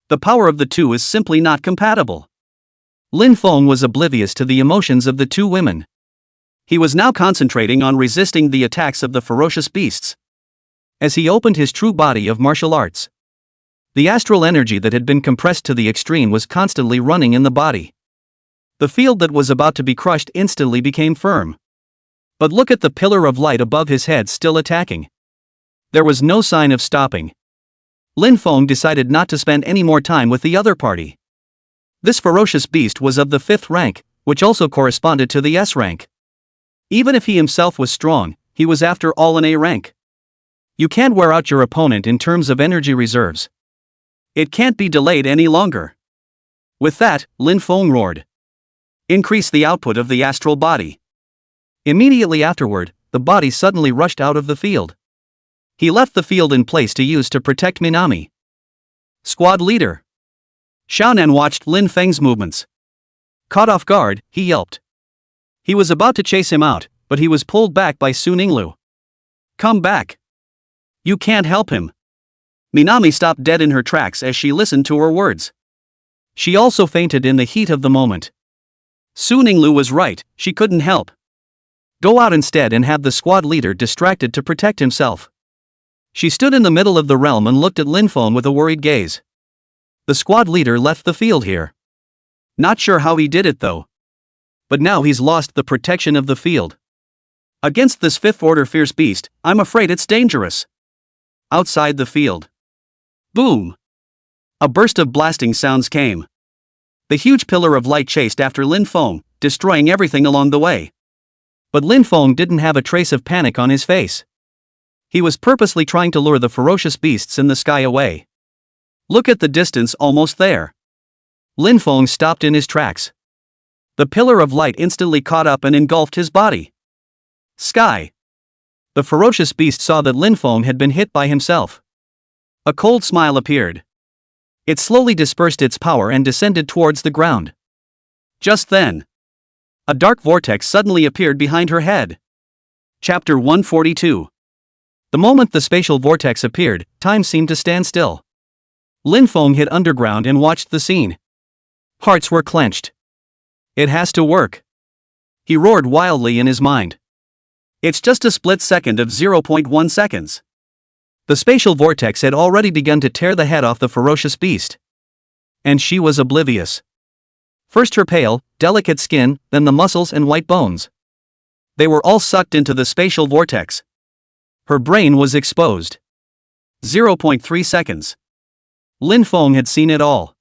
The power of the two is simply not compatible. Lin Feng was oblivious to the emotions of the two women. He was now concentrating on resisting the attacks of the ferocious beasts. As he opened his true body of martial arts, the astral energy that had been compressed to the extreme was constantly running in the body. The field that was about to be crushed instantly became firm. But look at the pillar of light above his head still attacking. There was no sign of stopping. Lin Feng decided not to spend any more time with the other party. This ferocious beast was of the 5th rank, which also corresponded to the S rank. Even if he himself was strong, he was after all an A rank. You can't wear out your opponent in terms of energy reserves. It can't be delayed any longer. With that, Lin Feng roared. Increase the output of the astral body. Immediately afterward, the body suddenly rushed out of the field. He left the field in place to use to protect Minami. Squad leader. Xiaonan watched Lin Feng's movements. Caught off guard, he yelped. He was about to chase him out, but he was pulled back by Su Ninglu. Come back. You can't help him. Minami stopped dead in her tracks as she listened to her words. She also fainted in the heat of the moment. Su Ninglu was right, she couldn't help. Go out instead and have the squad leader distracted to protect himself. She stood in the middle of the realm and looked at Lin Feng with a worried gaze. The squad leader left the field here. Not sure how he did it though. But now he's lost the protection of the field. Against this 5th-order fierce beast, I'm afraid it's dangerous. Outside the field. Boom! A burst of blasting sounds came. The huge pillar of light chased after Lin Feng, destroying everything along the way. But Lin Feng didn't have a trace of panic on his face. He was purposely trying to lure the ferocious beasts in the sky away. Look at the distance almost there. Lin Feng stopped in his tracks. The pillar of light instantly caught up and engulfed his body. Sky. The ferocious beast saw that Lin Feng had been hit by himself. A cold smile appeared. It slowly dispersed its power and descended towards the ground. Just then, a dark vortex suddenly appeared behind her head. Chapter 142. The moment the spatial vortex appeared, time seemed to stand still. Lin Feng hid underground and watched the scene. Hearts were clenched. It has to work. He roared wildly in his mind. It's just a split second of 0.1 seconds. The spatial vortex had already begun to tear the head off the ferocious beast. And she was oblivious. First her pale, delicate skin, then the muscles and white bones. They were all sucked into the spatial vortex. Her brain was exposed. 0.3 seconds. Lin Feng had seen it all.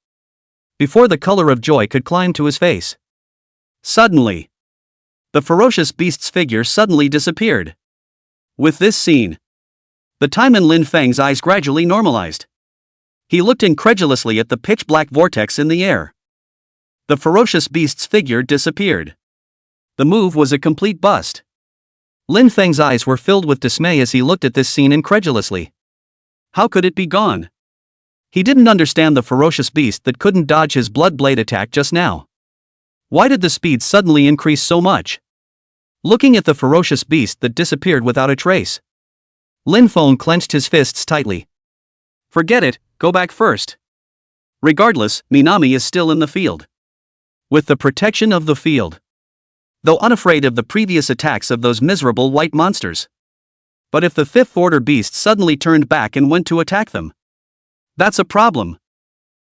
Before the color of joy could climb to his face. Suddenly, the ferocious beast's figure suddenly disappeared. With this scene, the time in Lin Feng's eyes gradually normalized. He looked incredulously at the pitch-black vortex in the air. The ferocious beast's figure disappeared. The move was a complete bust. Lin Feng's eyes were filled with dismay as he looked at this scene incredulously. How could it be gone? He didn't understand the ferocious beast that couldn't dodge his blood blade attack just now. Why did the speed suddenly increase so much? Looking at the ferocious beast that disappeared without a trace, Lin Feng clenched his fists tightly. Forget it, go back first. Regardless, Minami is still in the field. With the protection of the field. Though unafraid of the previous attacks of those miserable white monsters. But if the fifth order beast suddenly turned back and went to attack them, that's a problem.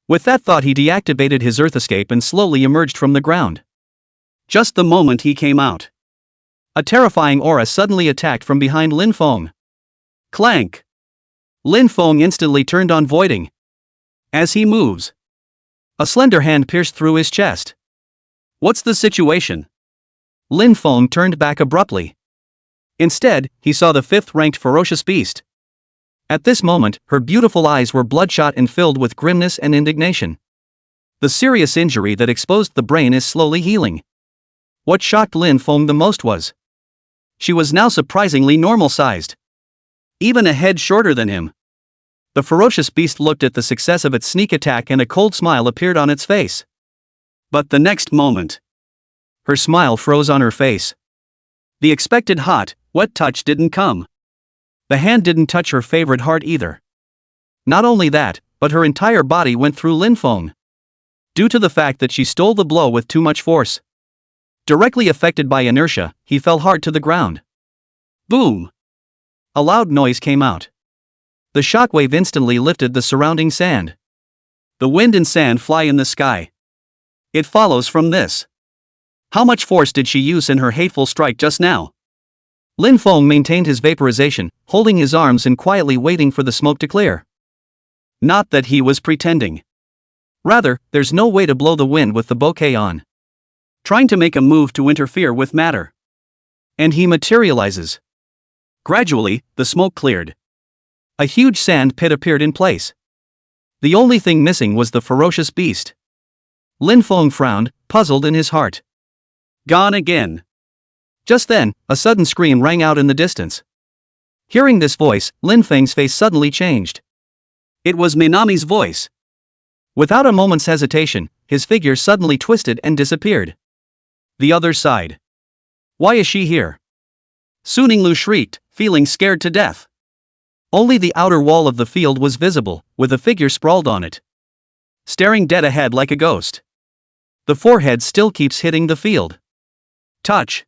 With that thought he deactivated his earth escape and slowly emerged from the ground. Just the moment he came out, a terrifying aura suddenly attacked from behind Lin Feng. Clank! Lin Feng instantly turned on voiding. As he moves, a slender hand pierced through his chest. What's the situation? Lin Feng turned back abruptly. Instead, he saw the fifth-ranked ferocious beast. At this moment, her beautiful eyes were bloodshot and filled with grimness and indignation. The serious injury that exposed the brain is slowly healing. What shocked Lin Feng the most was, she was now surprisingly normal-sized. Even a head shorter than him. The ferocious beast looked at the success of its sneak attack and a cold smile appeared on its face. But the next moment, her smile froze on her face. The expected hot, wet touch didn't come. The hand didn't touch her favorite heart either. Not only that, but her entire body went through Lin Feng. Due to the fact that she stole the blow with too much force. Directly affected by inertia, he fell hard to the ground. Boom! A loud noise came out. The shockwave instantly lifted the surrounding sand. The wind and sand fly in the sky. It follows from this. How much force did she use in her hateful strike just now? Lin Feng maintained his vaporization, holding his arms and quietly waiting for the smoke to clear. Not that he was pretending. Rather, there's no way to blow the wind with the bouquet on. Trying to make a move to interfere with matter. And he materializes. Gradually, the smoke cleared. A huge sand pit appeared in place. The only thing missing was the ferocious beast. Lin Feng frowned, puzzled in his heart. Gone again. Just then, a sudden scream rang out in the distance. Hearing this voice, Lin Feng's face suddenly changed. It was Minami's voice. Without a moment's hesitation, his figure suddenly twisted and disappeared. The other side. Why is she here? Su Ninglu shrieked, feeling scared to death. Only the outer wall of the field was visible, with a figure sprawled on it. Staring dead ahead like a ghost. The forehead still keeps hitting the field. Touch.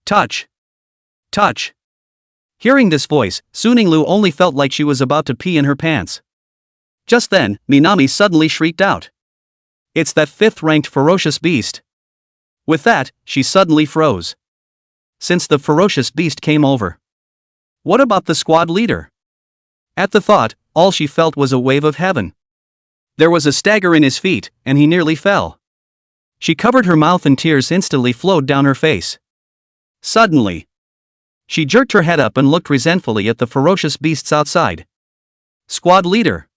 Touch. Touch. Hearing this voice, Su Ninglu only felt like she was about to pee in her pants. Just then, Minami suddenly shrieked out. It's that fifth-ranked ferocious beast. With that, she suddenly froze. Since the ferocious beast came over. What about the squad leader? At the thought, all she felt was a wave of heaven. There was a stagger in his feet, and he nearly fell. She covered her mouth and tears instantly flowed down her face. Suddenly, she jerked her head up and looked resentfully at the ferocious beasts outside. Squad leader!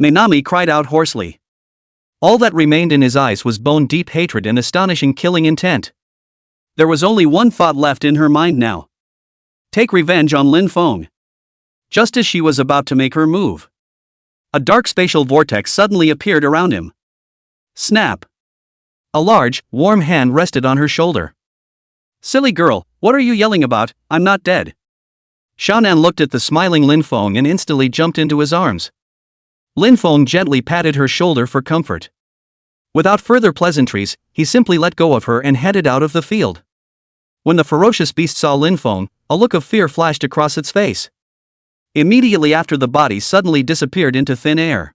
Minami cried out hoarsely. All that remained in his eyes was bone-deep hatred and astonishing killing intent. There was only one thought left in her mind now. Take revenge on Lin Feng. Just as she was about to make her move, a dark spatial vortex suddenly appeared around him. Snap! A large, warm hand rested on her shoulder. Silly girl, what are you yelling about? I'm not dead. Xiaonan looked at the smiling Lin Feng and instantly jumped into his arms. Lin Feng gently patted her shoulder for comfort. Without further pleasantries, he simply let go of her and headed out of the field. When the ferocious beast saw Lin Feng, a look of fear flashed across its face. Immediately after, the body suddenly disappeared into thin air.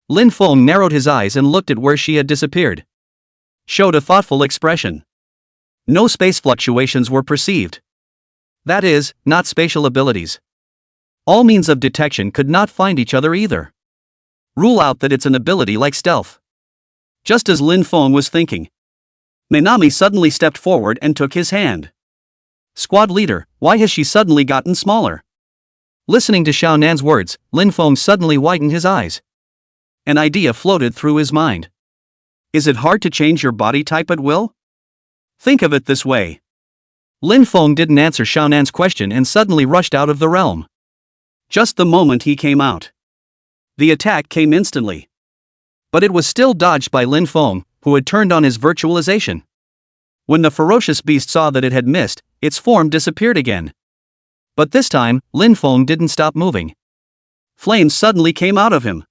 Lin Feng narrowed his eyes and looked at where she had disappeared. Showed a thoughtful expression. No space fluctuations were perceived. That is, not spatial abilities. All means of detection could not find each other either. Rule out that it's an ability like stealth. Just as Lin Feng was thinking, Minami suddenly stepped forward and took his hand. Squad leader, why has she suddenly gotten smaller? Listening to Xiao Nan's words, Lin Feng suddenly widened his eyes. An idea floated through his mind. Is it hard to change your body type at will? Think of it this way. Lin Feng didn't answer Xiao Nan's question and suddenly rushed out of the realm. Just the moment he came out, the attack came instantly. But it was still dodged by Lin Feng, who had turned on his virtualization. When the ferocious beast saw that it had missed, its form disappeared again. But this time, Lin Feng didn't stop moving. Flames suddenly came out of him.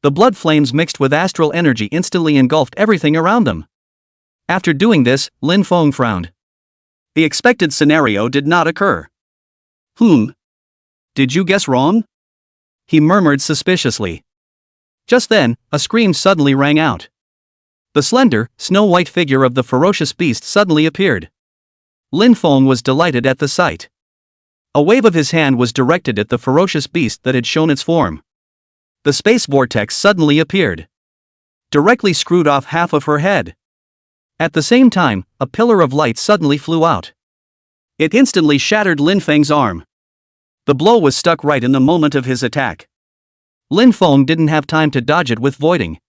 The blood flames mixed with astral energy instantly engulfed everything around them. After doing this, Lin Feng frowned. The expected scenario did not occur. Did you guess wrong? He murmured suspiciously. Just then, a scream suddenly rang out. The slender, snow-white figure of the ferocious beast suddenly appeared. Lin Feng was delighted at the sight. A wave of his hand was directed at the ferocious beast that had shown its form. The space vortex suddenly appeared. Directly screwed off half of her head. At the same time, a pillar of light suddenly flew out. It instantly shattered Lin Feng's arm. The blow was stuck right in the moment of his attack. Lin Feng didn't have time to dodge it with voiding.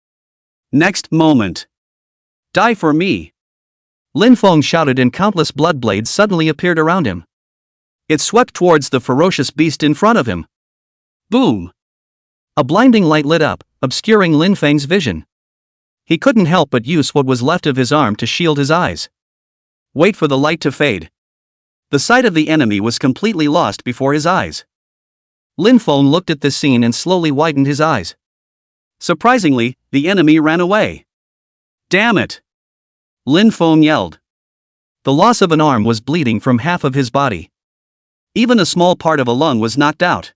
Next moment. Die for me! Lin Feng shouted and countless blood blades suddenly appeared around him. It swept towards the ferocious beast in front of him. Boom! A blinding light lit up, obscuring Lin Feng's vision. He couldn't help but use what was left of his arm to shield his eyes. Wait for the light to fade. The sight of the enemy was completely lost before his eyes. Lin Feng looked at this scene and slowly widened his eyes. Surprisingly, the enemy ran away. Damn it! Lin Feng yelled. The loss of an arm was bleeding from half of his body. Even a small part of a lung was knocked out.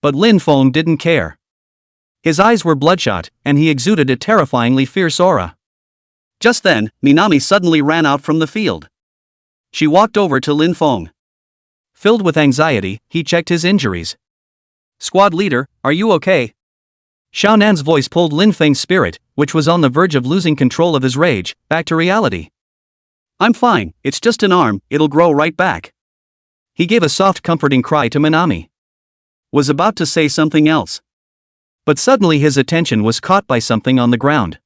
But Lin Feng didn't care. His eyes were bloodshot, and he exuded a terrifyingly fierce aura. Just then, Minami suddenly ran out from the field. She walked over to Lin Feng. Filled with anxiety, he checked his injuries. Squad leader, are you okay? Xiao Nan's voice pulled Lin Feng's spirit, which was on the verge of losing control of his rage, back to reality. I'm fine, it's just an arm, it'll grow right back. He gave a soft comforting cry to Minami. Was about to say something else. But suddenly his attention was caught by something on the ground.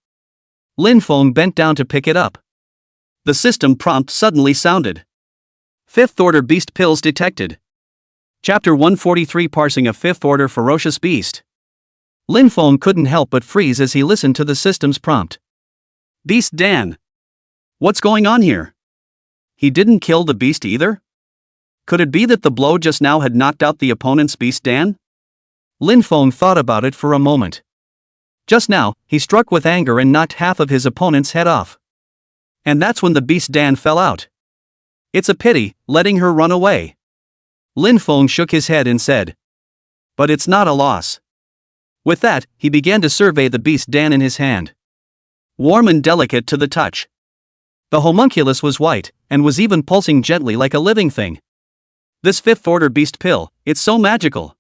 Lin Feng bent down to pick it up. The system prompt suddenly sounded. Fifth Order Beast Pills detected. Chapter 143, Parsing a Fifth Order Ferocious Beast. Lin Feng couldn't help but freeze as he listened to the system's prompt. Beast Dan. What's going on here? He didn't kill the beast either? Could it be that the blow just now had knocked out the opponent's beast Dan? Lin Feng thought about it for a moment. Just now, he struck with anger and knocked half of his opponent's head off. And that's when the beast Dan fell out. It's a pity, letting her run away. Lin Feng shook his head and said. But it's not a loss. With that, he began to survey the beast Dan in his hand. Warm and delicate to the touch. The homunculus was white, and was even pulsing gently like a living thing. This Fifth Order Beast Pill, it's so magical.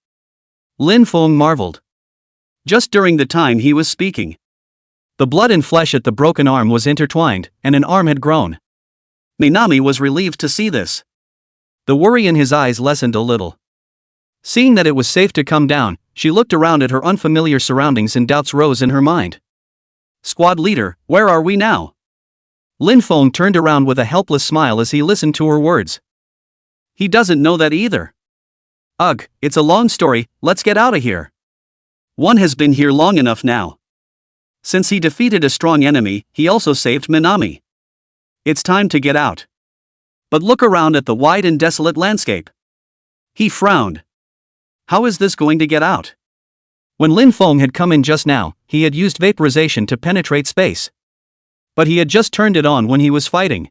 Lin Feng marveled. Just during the time he was speaking, the blood and flesh at the broken arm was intertwined, and an arm had grown. Minami was relieved to see this. The worry in his eyes lessened a little. Seeing that it was safe to come down, she looked around at her unfamiliar surroundings and doubts rose in her mind. Squad leader, where are we now? Lin Feng turned around with a helpless smile as he listened to her words. He doesn't know that either. Ugh, it's a long story, let's get out of here. One has been here long enough now. Since he defeated a strong enemy, he also saved Minami. It's time to get out. But look around at the wide and desolate landscape. He frowned. How is this going to get out? When Lin Feng had come in just now, he had used vaporization to penetrate space. But he had just turned it on when he was fighting.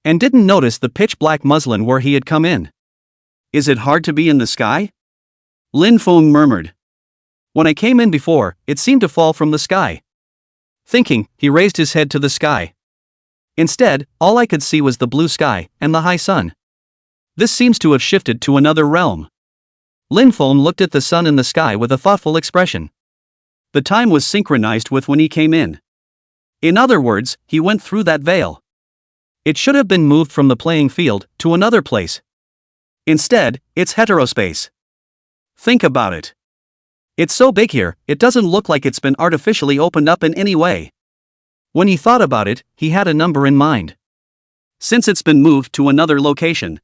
and didn't notice the pitch-black muslin where he had come in. Is it hard to be in the sky? Lin Feng murmured. When I came in before, it seemed to fall from the sky. Thinking, he raised his head to the sky. Instead, all I could see was the blue sky and the high sun. This seems to have shifted to another realm. Lin Feng looked at the sun in the sky with a thoughtful expression. The time was synchronized with when he came in. In other words, he went through that veil. It should have been moved from the playing field to another place. Instead, it's heterospace. Think about it. It's so big here, it doesn't look like it's been artificially opened up in any way. When he thought about it, he had a number in mind. Since it's been moved to another location,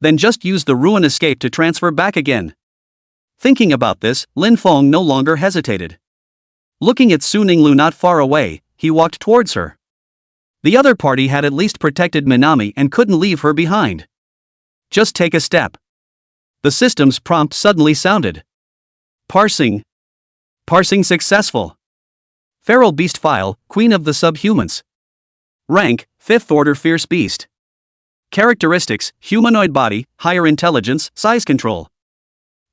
then just use the ruin escape to transfer back again. Thinking about this, Lin Feng no longer hesitated. Looking at Su Ninglu not far away, he walked towards her. The other party had at least protected Minami and couldn't leave her behind. Just take a step. The system's prompt suddenly sounded. Parsing. Parsing successful. Feral beast file, queen of the subhumans. Rank, 5th order fierce beast. Characteristics, humanoid body, higher intelligence, size control.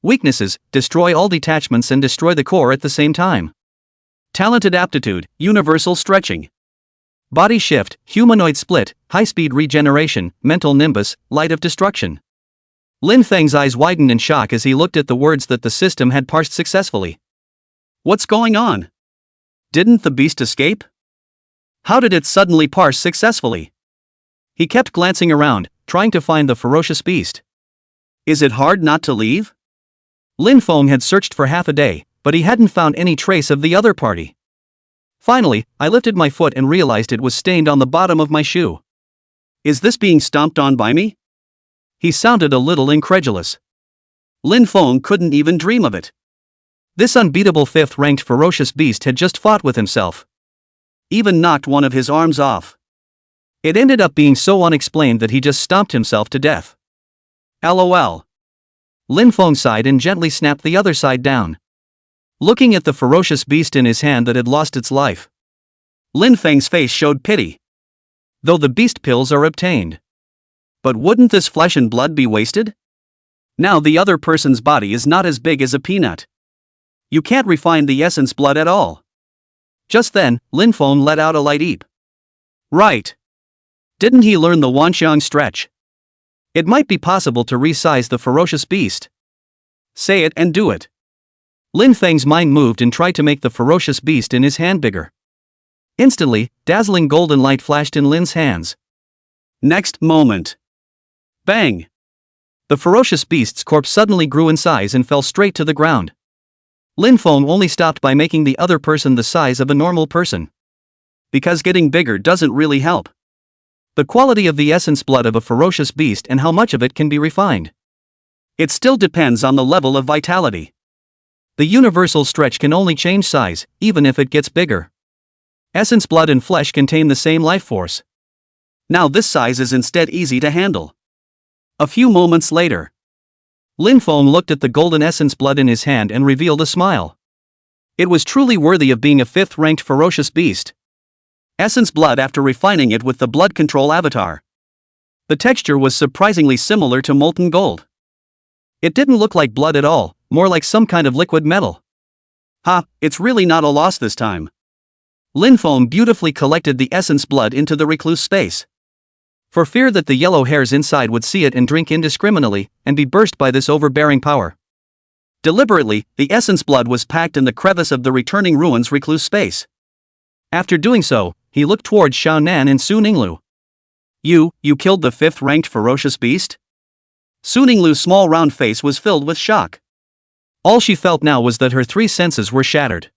Weaknesses, destroy all detachments and destroy the core at the same time. Talented aptitude, universal stretching. Body shift, humanoid split, high-speed regeneration, mental nimbus, light of destruction. Lin Feng's eyes widened in shock as he looked at the words that the system had parsed successfully. What's going on? Didn't the beast escape? How did it suddenly parse successfully? He kept glancing around, trying to find the ferocious beast. Is it hard not to leave? Lin Feng had searched for half a day, but he hadn't found any trace of the other party. Finally, I lifted my foot and realized it was stained on the bottom of my shoe. Is this being stomped on by me? He sounded a little incredulous. Lin Feng couldn't even dream of it. This unbeatable 5th-ranked ferocious beast had just fought with himself. Even knocked one of his arms off. It ended up being so unexplained that he just stomped himself to death. LOL. Lin Feng sighed and gently snapped the other side down. Looking at the ferocious beast in his hand that had lost its life, Lin Feng's face showed pity. Though the beast pills are obtained. But wouldn't this flesh and blood be wasted? Now the other person's body is not as big as a peanut. You can't refine the essence blood at all. Just then, Lin Feng let out a light eep. Right. Didn't he learn the Wanxiang stretch? It might be possible to resize the ferocious beast. Say it and do it. Lin Feng's mind moved and tried to make the ferocious beast in his hand bigger. Instantly, dazzling golden light flashed in Lin's hands. Next moment. Bang! The ferocious beast's corpse suddenly grew in size and fell straight to the ground. Lin Feng only stopped by making the other person the size of a normal person. Because getting bigger doesn't really help. The quality of the essence blood of a ferocious beast and how much of it can be refined. It still depends on the level of vitality. The universal stretch can only change size, even if it gets bigger. Essence blood and flesh contain the same life force. Now this size is instead easy to handle. A few moments later, Lin Feng looked at the golden essence blood in his hand and revealed a smile. It was truly worthy of being a 5th-ranked ferocious beast. Essence blood after refining it with the blood control avatar. The texture was surprisingly similar to molten gold. It didn't look like blood at all, more like some kind of liquid metal. Ha, it's really not a loss this time. Lin Feng beautifully collected the essence blood into the recluse space. For fear that the yellow hairs inside would see it and drink indiscriminately, and be burst by this overbearing power. Deliberately, the essence blood was packed in the crevice of the returning ruins recluse space. After doing so, he looked towards Xiao Nan and Su Ninglu. You killed the 5th-ranked ferocious beast? Su Ninglu's small round face was filled with shock. All she felt now was that her 3 senses were shattered.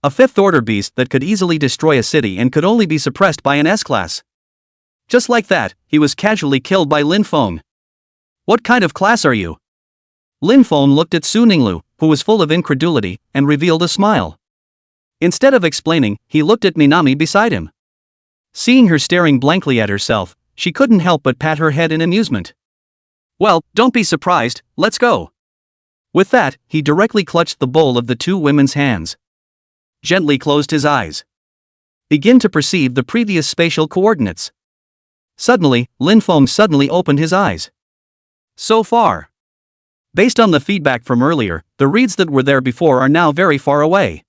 A 5th-order beast that could easily destroy a city and could only be suppressed by an S-class. Just like that, he was casually killed by Lin Feng. What kind of class are you? Lin Feng looked at Su Ninglu, who was full of incredulity, and revealed a smile. Instead of explaining, he looked at Minami beside him. Seeing her staring blankly at herself, she couldn't help but pat her head in amusement. Well, don't be surprised, let's go. With that, he directly clutched the bowl of the 2 women's hands. Gently closed his eyes. Begin to perceive the previous spatial coordinates. Suddenly, Lin Feng suddenly opened his eyes. So far. Based on the feedback from earlier, the reads that were there before are now very far away.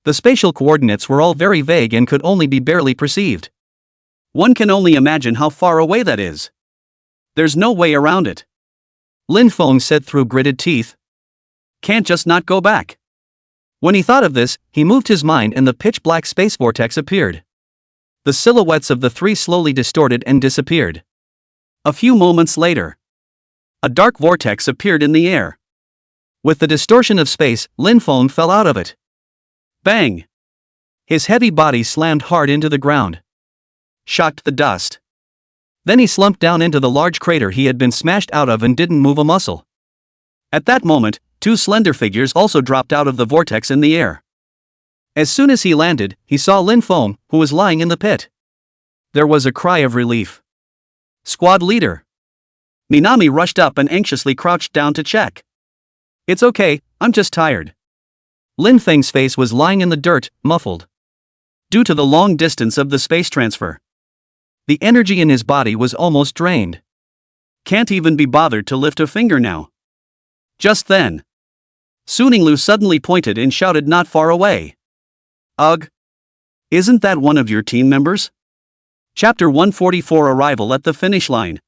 The spatial coordinates were all very vague and could only be barely perceived. One can only imagine how far away that is. There's no way around it. Lin Feng said through gritted teeth. Can't just not go back. When he thought of this, he moved his mind and the pitch-black space vortex appeared. The silhouettes of the three slowly distorted and disappeared. A few moments later, a dark vortex appeared in the air. With the distortion of space, Lin Feng fell out of it. Bang! His heavy body slammed hard into the ground. Shocked the dust. Then he slumped down into the large crater he had been smashed out of and didn't move a muscle. At that moment, two slender figures also dropped out of the vortex in the air. As soon as he landed, he saw Lin Feng, who was lying in the pit. There was a cry of relief. Squad leader. Minami rushed up and anxiously crouched down to check. It's okay, I'm just tired. Lin Feng's face was lying in the dirt, muffled. Due to the long distance of the space transfer, the energy in his body was almost drained. Can't even be bothered to lift a finger now. Just then, Su Ninglu suddenly pointed and shouted not far away. Ugh! Isn't that one of your team members? Chapter 144 Arrival at the finish line.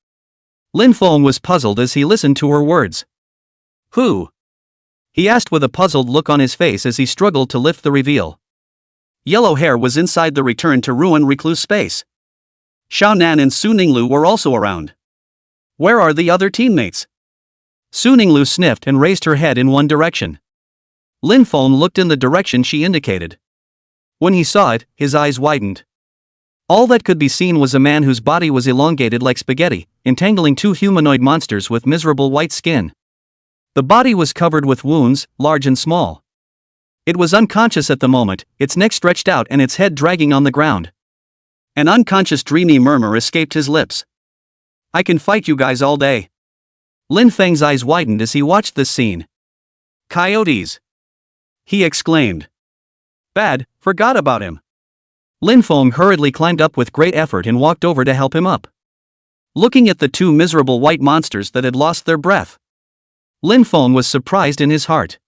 Lin Feng was puzzled as he listened to her words. Who? He asked with a puzzled look on his face as he struggled to lift the reveal. Yellow Hair was inside the return to ruin recluse space. Xiao Nan and Su Ninglu were also around. Where are the other teammates? Su Ninglu sniffed and raised her head in one direction. Lin Feng looked in the direction she indicated. When he saw it, his eyes widened. All that could be seen was a man whose body was elongated like spaghetti, entangling two humanoid monsters with miserable white skin. The body was covered with wounds, large and small. It was unconscious at the moment, its neck stretched out and its head dragging on the ground. An unconscious dreamy murmur escaped his lips. I can fight you guys all day. Lin Feng's eyes widened as he watched this scene. Coyotes! He exclaimed. Bad, forgot about him. Lin Feng hurriedly climbed up with great effort and walked over to help him up. Looking at the two miserable white monsters that had lost their breath, Lin Feng was surprised in his heart.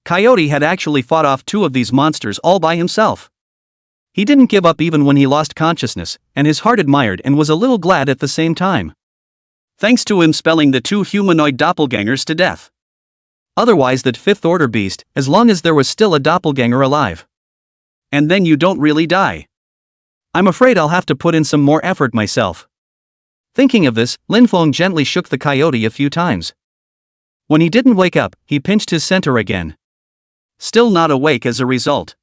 Coyote had actually fought off two of these monsters all by himself. He didn't give up even when he lost consciousness, and his heart admired and was a little glad at the same time. Thanks to him spelling the two humanoid doppelgangers to death. Otherwise that fifth order beast, as long as there was still a doppelganger alive. And then you don't really die. I'm afraid I'll have to put in some more effort myself. Thinking of this, Lin Feng gently shook the coyote a few times. When he didn't wake up, he pinched his center again. Still not awake as a result.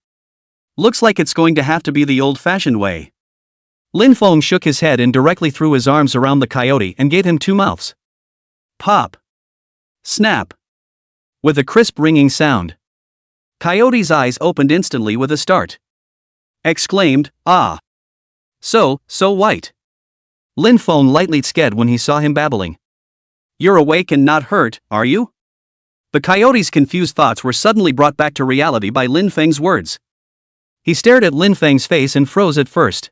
Looks like it's going to have to be the old-fashioned way. Lin Feng shook his head and directly threw his arms around the coyote and gave him two mouths. Pop. Snap. With a crisp ringing sound. Coyote's eyes opened instantly with a start. Exclaimed, ah. So white. Lin Feng lightly sked when he saw him babbling. You're awake and not hurt, are you? The coyote's confused thoughts were suddenly brought back to reality by Lin Feng's words. He stared at Lin Feng's face and froze at first.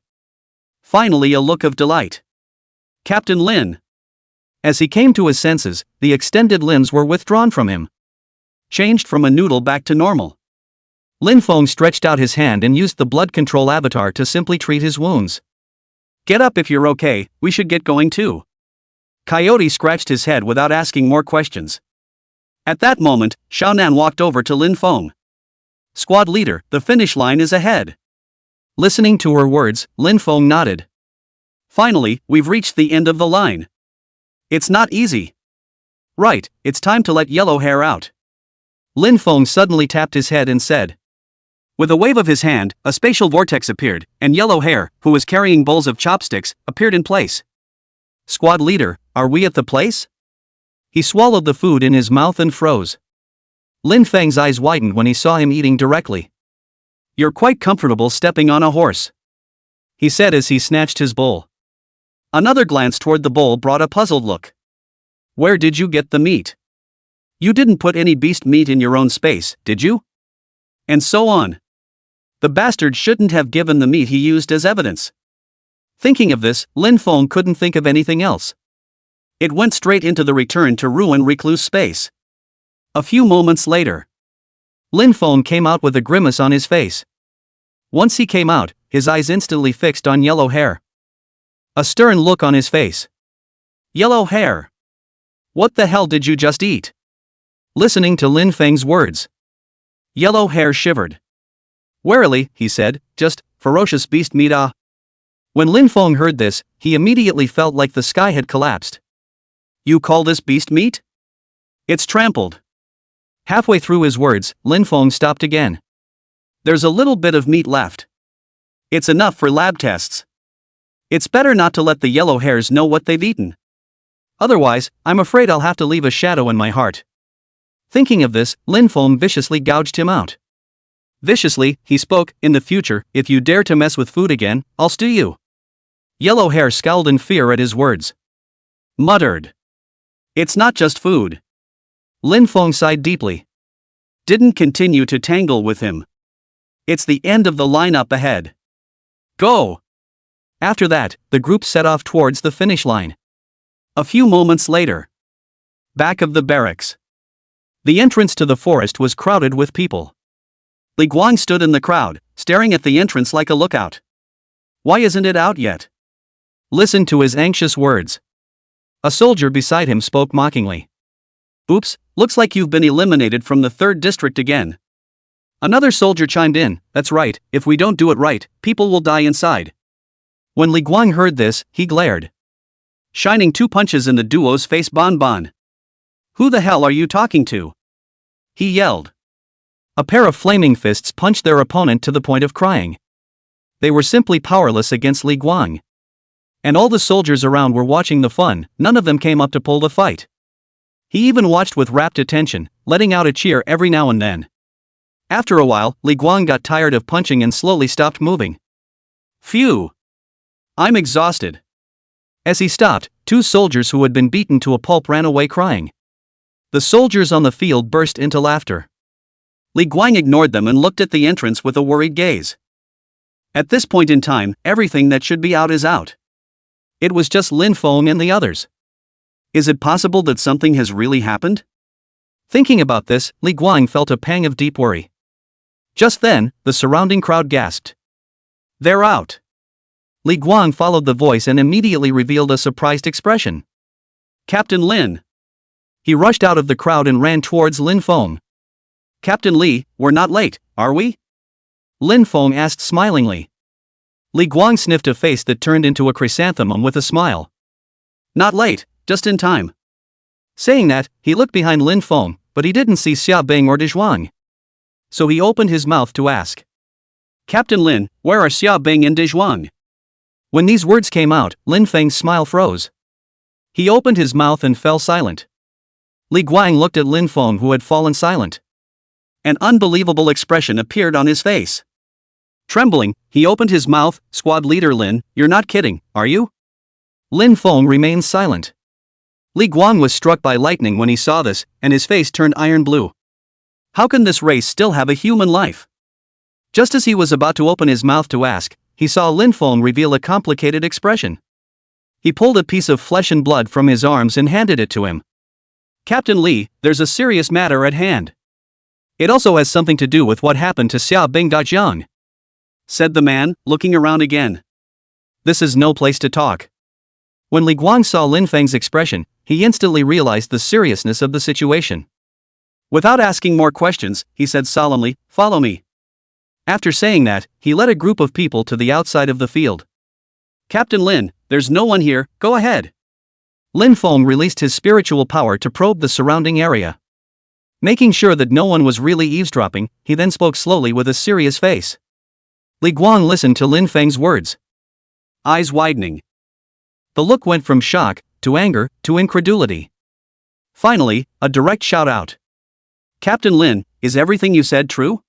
Finally a look of delight. Captain Lin. As he came to his senses, the extended limbs were withdrawn from him. Changed from a noodle back to normal. Lin Feng stretched out his hand and used the blood control avatar to simply treat his wounds. Get up if you're okay, we should get going too. Coyote scratched his head without asking more questions. At that moment, Xiao Nan walked over to Lin Feng. Squad leader, the finish line is ahead. Listening to her words, Lin Feng nodded. Finally, we've reached the end of the line. It's not easy. Right, it's time to let Yellow Hair out. Lin Feng suddenly tapped his head and said. With a wave of his hand, a spatial vortex appeared, and Yellow Hair, who was carrying bowls of chopsticks, appeared in place. Squad leader, are we at the place? He swallowed the food in his mouth and froze. Lin Feng's eyes widened when he saw him eating directly. You're quite comfortable stepping on a horse, he said as he snatched his bowl. Another glance toward the bowl brought a puzzled look. Where did you get the meat? You didn't put any beast meat in your own space, did you? And so on. The bastard shouldn't have given the meat he used as evidence. Thinking of this, Lin Feng couldn't think of anything else. It went straight into the return to ruin recluse space. A few moments later, Lin Feng came out with a grimace on his face. Once he came out, his eyes instantly fixed on yellow hair. A stern look on his face. Yellow hair. What the hell did you just eat? Listening to Lin Feng's words, Yellow Hair shivered. Warily, he said, just ferocious beast meat ah. When Lin Feng heard this, he immediately felt like the sky had collapsed. You call this beast meat? It's trampled. Halfway through his words, Lin Feng stopped again. There's a little bit of meat left. It's enough for lab tests. It's better not to let the yellow hairs know what they've eaten. Otherwise, I'm afraid I'll have to leave a shadow in my heart. Thinking of this, Lin Feng viciously gouged him out. Viciously, he spoke, in the future, if you dare to mess with food again, I'll stew you. Yellow Hair scowled in fear at his words. Muttered. It's not just food. Lin Feng sighed deeply. Didn't continue to tangle with him. It's the end of the lineup ahead. Go! After that, the group set off towards the finish line. A few moments later. Back of the barracks. The entrance to the forest was crowded with people. Li Guang stood in the crowd, staring at the entrance like a lookout. Why isn't it out yet? Listen to his anxious words. A soldier beside him spoke mockingly. Oops, looks like you've been eliminated from the 3rd district again. Another soldier chimed in, that's right, if we don't do it right, people will die inside. When Li Guang heard this, he glared. Shining 2 punches in the duo's face. Bon. Who the hell are you talking to? He yelled. A pair of flaming fists punched their opponent to the point of crying. They were simply powerless against Li Guang. And all the soldiers around were watching the fun, none of them came up to pull the fight. He even watched with rapt attention, letting out a cheer every now and then. After a while, Li Guang got tired of punching and slowly stopped moving. Phew! I'm exhausted. As he stopped, 2 soldiers who had been beaten to a pulp ran away crying. The soldiers on the field burst into laughter. Li Guang ignored them and looked at the entrance with a worried gaze. At this point in time, everything that should be out is out. It was just Lin Feng and the others. Is it possible that something has really happened? Thinking about this, Li Guang felt a pang of deep worry. Just then, the surrounding crowd gasped. They're out. Li Guang followed the voice and immediately revealed a surprised expression. Captain Lin. He rushed out of the crowd and ran towards Lin Feng. Captain Li, we're not late, are we? Lin Feng asked smilingly. Li Guang sniffed a face that turned into a chrysanthemum with a smile. Not late, just in time. Saying that, he looked behind Lin Feng, but he didn't see Xia Bing or Dezhuang. So he opened his mouth to ask. Captain Lin, where are Xia Bing and Dezhuang? When these words came out, Lin Feng's smile froze. He opened his mouth and fell silent. Li Guang looked at Lin Feng, who had fallen silent. An unbelievable expression appeared on his face. Trembling, he opened his mouth. Squad leader Lin, you're not kidding, are you? Lin Feng remained silent. Li Guang was struck by lightning when he saw this, and his face turned iron blue. How can this race still have a human life? Just as he was about to open his mouth to ask, he saw Lin Feng reveal a complicated expression. He pulled a piece of flesh and blood from his arms and handed it to him. Captain Li, there's a serious matter at hand. It also has something to do with what happened to Xia Bing Dazhang, said the man, looking around again. This is no place to talk. When Li Guang saw Lin Feng's expression, he instantly realized the seriousness of the situation. Without asking more questions, he said solemnly, follow me. After saying that, he led a group of people to the outside of the field. Captain Lin, there's no one here, go ahead. Lin Feng released his spiritual power to probe the surrounding area. Making sure that no one was really eavesdropping, he then spoke slowly with a serious face. Li Guang listened to Lin Feng's words. Eyes widening. The look went from shock, to anger, to incredulity. Finally, a direct shout out. Captain Lin, is everything you said true?